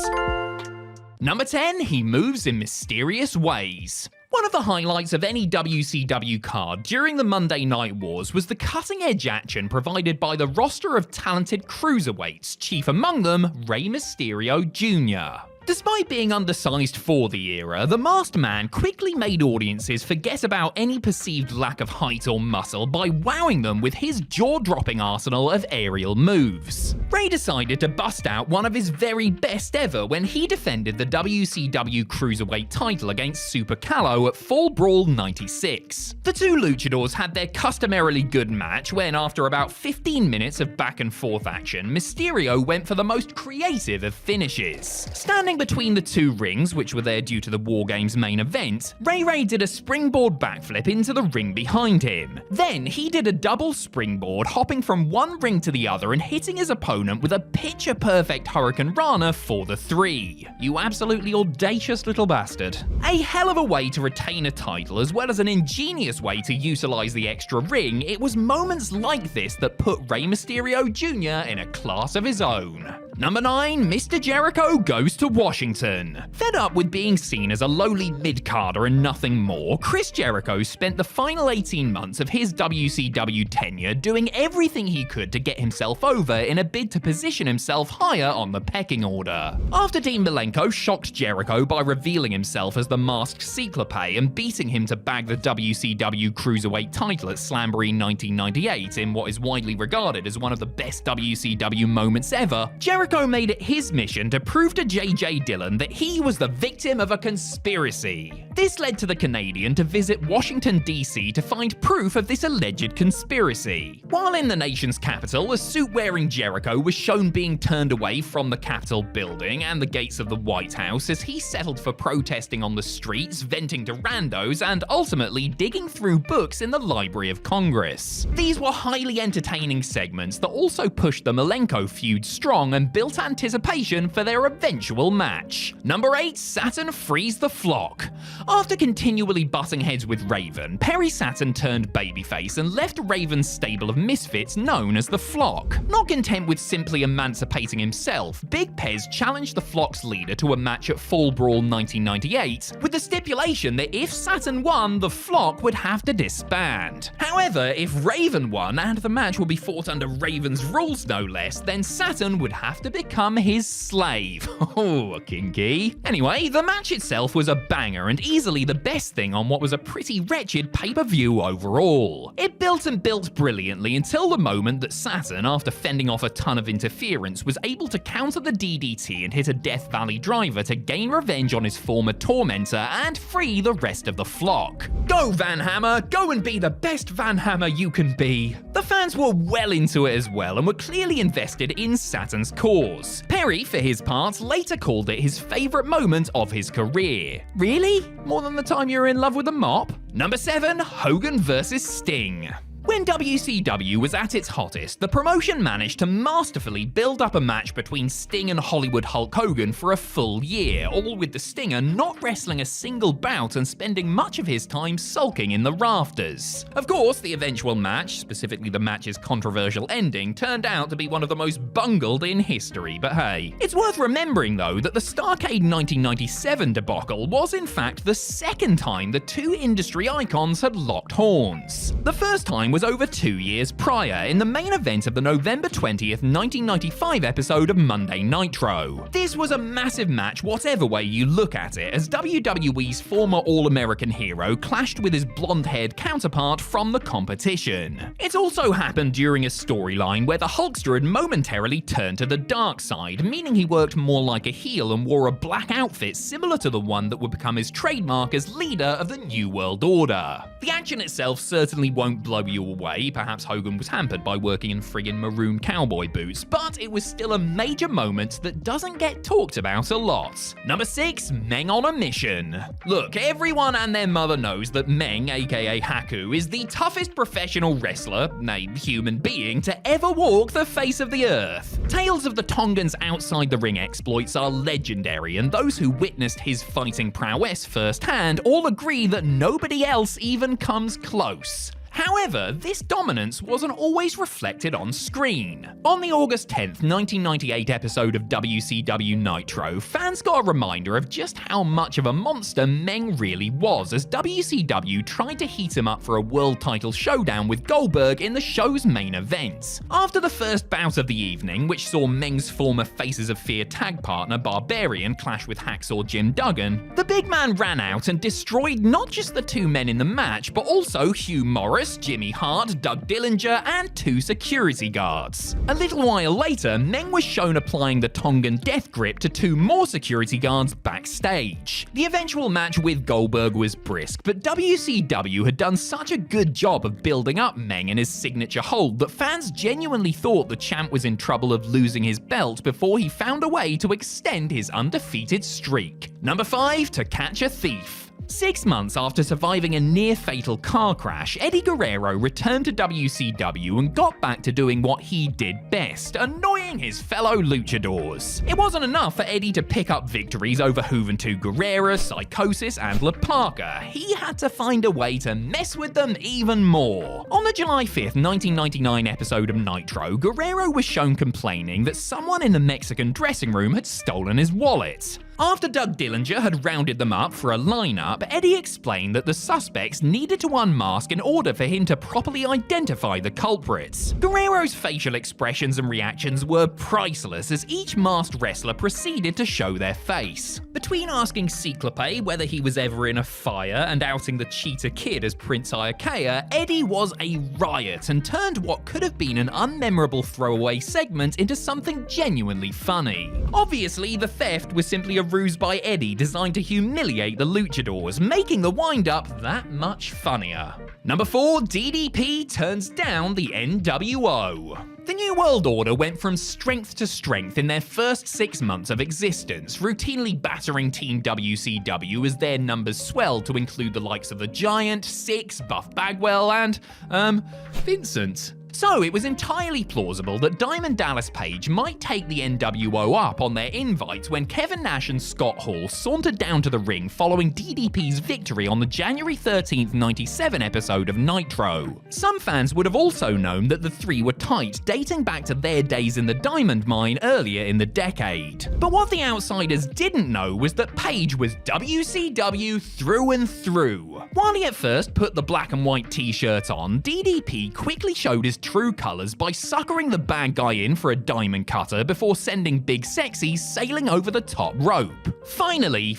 Number 10, he moves in mysterious ways. One of the highlights of any WCW card during the Monday Night Wars was the cutting-edge action provided by the roster of talented cruiserweights, chief among them Rey Mysterio Jr. Despite being undersized for the era, the Masked Man quickly made audiences forget about any perceived lack of height or muscle by wowing them with his jaw-dropping arsenal of aerial moves. Rey decided to bust out one of his very best ever when he defended the WCW Cruiserweight title against Super Callow at Fall Brawl 96. The two luchadors had their customarily good match when, after about 15 minutes of back and forth action, Mysterio went for the most creative of finishes. Standing between the two rings, which were there due to the War Games main event, Ray did a springboard backflip into the ring behind him. Then he did a double springboard, hopping from one ring to the other and hitting his opponent with a picture-perfect Hurricane Rana for the 3. You absolutely audacious little bastard. A hell of a way to retain a title, as well as an ingenious way to utilize the extra ring. It was moments like this that put Rey Mysterio Jr. in a class of his own. Number 9, Mr. Jericho goes to Washington. Fed up with being seen as a lowly mid-carder and nothing more, Chris Jericho spent the final 18 months of his WCW tenure doing everything he could to get himself over in a bid to position himself higher on the pecking order. After Dean Malenko shocked Jericho by revealing himself as the masked Cyclope and beating him to bag the WCW Cruiserweight title at Slamboree 1998 in what is widely regarded as one of the best WCW moments ever, Jericho made it his mission to prove to J.J. Dillon that he was the victim of a conspiracy. This led to the Canadian to visit Washington, D.C. to find proof of this alleged conspiracy. While in the nation's capital, a suit-wearing Jericho was shown being turned away from the Capitol building and the gates of the White House as he settled for protesting on the streets, venting to randos, and ultimately digging through books in the Library of Congress. These were highly entertaining segments that also pushed the Malenko feud strong and built anticipation for their eventual match. Number 8, Saturn frees the flock. After continually butting heads with Raven, Perry Saturn turned babyface and left Raven's stable of misfits known as the Flock. Not content with simply emancipating himself, Big Pez challenged the Flock's leader to a match at Fall Brawl 1998, with the stipulation that if Saturn won, the Flock would have to disband. However, if Raven won, and the match would be fought under Raven's rules no less, then Saturn would have to become his slave. Oh, kinky. Anyway, the match itself was a banger and easily the best thing on what was a pretty wretched pay-per-view overall. It built and built brilliantly until the moment that Saturn, after fending off a ton of interference, was able to counter the DDT and hit a Death Valley driver to gain revenge on his former tormentor and free the rest of the flock. Go Van Hammer, go and be the best Van Hammer you can be. The fans were well into it as well and were clearly invested in Saturn's cause. Perry, for his part, later called it his favourite moment of his career. Really? More than the time you were in love with a mop? Number 7, Hogan vs. Sting. When WCW was at its hottest, the promotion managed to masterfully build up a match between Sting and Hollywood Hulk Hogan for a full year, all with the Stinger not wrestling a single bout and spending much of his time sulking in the rafters. Of course, the eventual match, specifically the match's controversial ending, turned out to be one of the most bungled in history, but hey. It's worth remembering though that the Starrcade 1997 debacle was in fact the second time the two industry icons had locked horns. The first time was over 2 years prior in the main event of the November 20th, 1995 episode of Monday Nitro. This was a massive match whatever way you look at it, as WWE's former All-American hero clashed with his blonde-haired counterpart from the competition. It also happened during a storyline where the Hulkster had momentarily turned to the dark side, meaning he worked more like a heel and wore a black outfit similar to the one that would become his trademark as leader of the New World Order. The action itself certainly won't blow you little way. Perhaps Hogan was hampered by working in friggin' maroon cowboy boots, but it was still a major moment that doesn't get talked about a lot. Number 6, Meng on a mission. Look, everyone and their mother knows that Meng, aka Haku, is the toughest professional wrestler, a human being, to ever walk the face of the earth. Tales of the Tongans outside the ring exploits are legendary, and those who witnessed his fighting prowess firsthand all agree that nobody else even comes close. However, this dominance wasn't always reflected on screen. On the August 10th, 1998 episode of WCW Nitro, fans got a reminder of just how much of a monster Meng really was as WCW tried to heat him up for a world title showdown with Goldberg in the show's main event. After the first bout of the evening, which saw Meng's former Faces of Fear tag partner Barbarian clash with Hacksaw Jim Duggan, the big man ran out and destroyed not just the two men in the match, but also Hugh Morris, Jimmy Hart, Doug Dillinger, and 2 security guards. A little while later, Meng was shown applying the Tongan death grip to 2 more security guards backstage. The eventual match with Goldberg was brisk, but WCW had done such a good job of building up Meng and his signature hold that fans genuinely thought the champ was in trouble of losing his belt before he found a way to extend his undefeated streak. Number 5, To Catch a Thief. 6 months after surviving a near-fatal car crash, Eddie Guerrero returned to WCW and got back to doing what he did best, annoying his fellow luchadors. It wasn't enough for Eddie to pick up victories over Juventud Guerrera, Psychosis, and La Parka. He had to find a way to mess with them even more. On the July 5th, 1999 episode of Nitro, Guerrero was shown complaining that someone in the Mexican dressing room had stolen his wallet. After Doug Dillinger had rounded them up for a lineup, Eddie explained that the suspects needed to unmask in order for him to properly identify the culprits. Guerrero's facial expressions and reactions were priceless as each masked wrestler proceeded to show their face. Between asking Ciclope whether he was ever in a fire and outing the Cheetah Kid as Prince Iaukea, Eddie was a riot and turned what could have been an unmemorable throwaway segment into something genuinely funny. Obviously, the theft was simply a ruse by Eddie designed to humiliate the luchadors, making the wind-up that much funnier. Number 4, DDP turns down the NWO. The New World Order went from strength to strength in their first 6 months of existence, routinely battering Team WCW as their numbers swelled to include the likes of The Giant, Six, Buff Bagwell, and, Vincent. So it was entirely plausible that Diamond Dallas Page might take the NWO up on their invite when Kevin Nash and Scott Hall sauntered down to the ring following DDP's victory on the January 13th, 97 episode of Nitro. Some fans would have also known that the three were tight, dating back to their days in the Diamond Mine earlier in the decade. But what the outsiders didn't know was that Page was WCW through and through. While he at first put the black and white t-shirt on, DDP quickly showed his true colors by suckering the bad guy in for a diamond cutter before sending Big Sexy sailing over the top rope. Finally,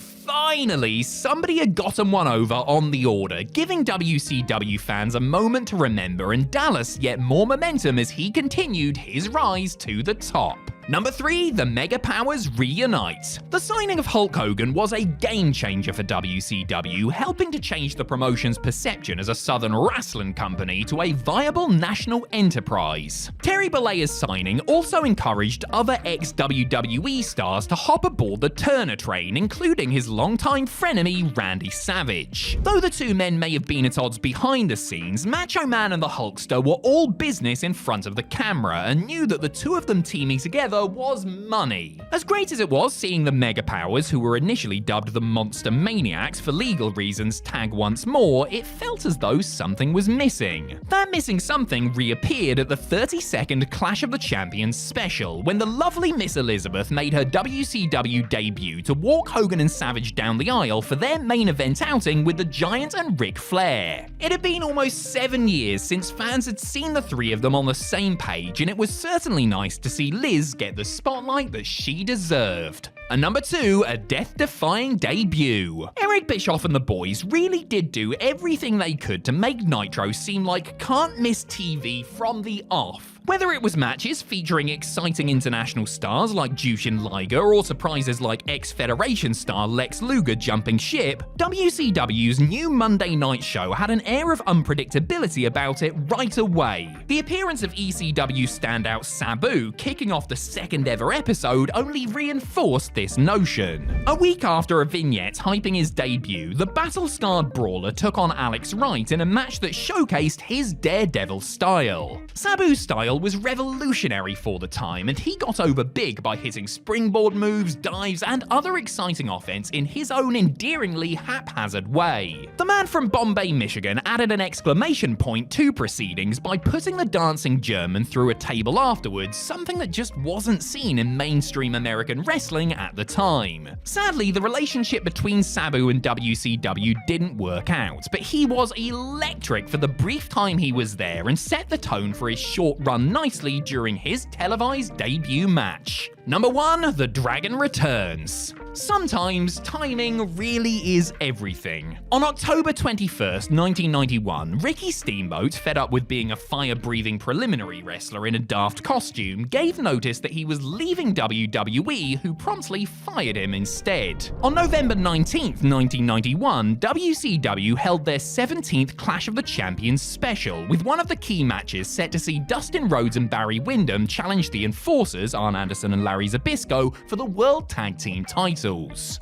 somebody had gotten one over on the Order, giving WCW fans a moment to remember and Dallas yet more momentum as he continued his rise to the top. Number 3, the Mega Powers reunite. The signing of Hulk Hogan was a game changer for WCW, helping to change the promotion's perception as a Southern wrestling company to a viable national enterprise. Terry Bollea's signing also encouraged other ex-WWE stars to hop aboard the Turner train, including his longtime frenemy Randy Savage. Though the two men may have been at odds behind the scenes, Macho Man and the Hulkster were all business in front of the camera and knew that the two of them teaming together was money. As great as it was seeing the Mega Powers, who were initially dubbed the Monster Maniacs for legal reasons, tag once more, it felt as though something was missing. That missing something reappeared at the 30-second Clash of the Champions special, when the lovely Miss Elizabeth made her WCW debut to walk Hogan and Savage down the aisle for their main event outing with the Giant and Ric Flair. It had been almost 7 years since fans had seen the three of them on the same page, and it was certainly nice to see Liz get the spotlight that she deserved. And number 2, a death-defying debut. Eric Bischoff and the boys really did do everything they could to make Nitro seem like can't-miss TV from the off. Whether it was matches featuring exciting international stars like Jushin Liger or surprises like ex-Federation star Lex Luger jumping ship, WCW's new Monday night show had an air of unpredictability about it right away. The appearance of ECW standout Sabu kicking off the second ever episode only reinforced this notion. A week after a vignette hyping his debut, the battle-scarred brawler took on Alex Wright in a match that showcased his daredevil style. Sabu's style was revolutionary for the time, and he got over big by hitting springboard moves, dives, and other exciting offense in his own endearingly haphazard way. The man from Bombay, Michigan added an exclamation point to proceedings by putting the dancing German through a table afterwards, something that just wasn't seen in mainstream American wrestling at the time. Sadly, the relationship between Sabu and WCW didn't work out, but he was electric for the brief time he was there and set the tone for his short run nicely during his televised debut match. Number 1, The Dragon returns. Sometimes timing really is everything. On October 21st, 1991, Ricky Steamboat, fed up with being a fire-breathing preliminary wrestler in a daft costume, gave notice that he was leaving WWE, who promptly fired him instead. On November 19th, 1991, WCW held their 17th Clash of the Champions special, with one of the key matches set to see Dustin Rhodes and Barry Windham challenge the Enforcers, Arn Anderson and Larry Zbyszko, for the World Tag Team titles.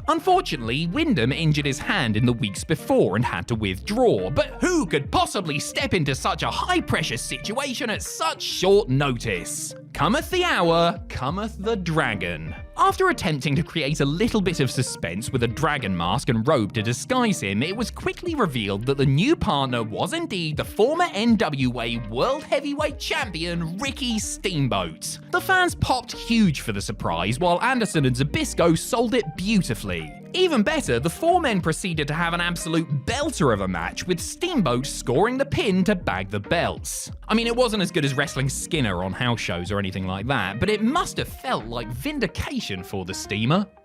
Unfortunately, Windham injured his hand in the weeks before and had to withdraw, but who could possibly step into such a high-pressure situation at such short notice? Cometh the hour, cometh the dragon. After attempting to create a little bit of suspense with a dragon mask and robe to disguise him, it was quickly revealed that the new partner was indeed the former NWA World Heavyweight Champion Ricky Steamboat. The fans popped huge for the surprise, while Anderson and Zbyszko sold it beautifully. Even better, the four men proceeded to have an absolute belter of a match, with Steamboat scoring the pin to bag the belts. I mean, it wasn't as good as wrestling Skinner on house shows or anything like that, but it must have felt like vindication for the Steamer.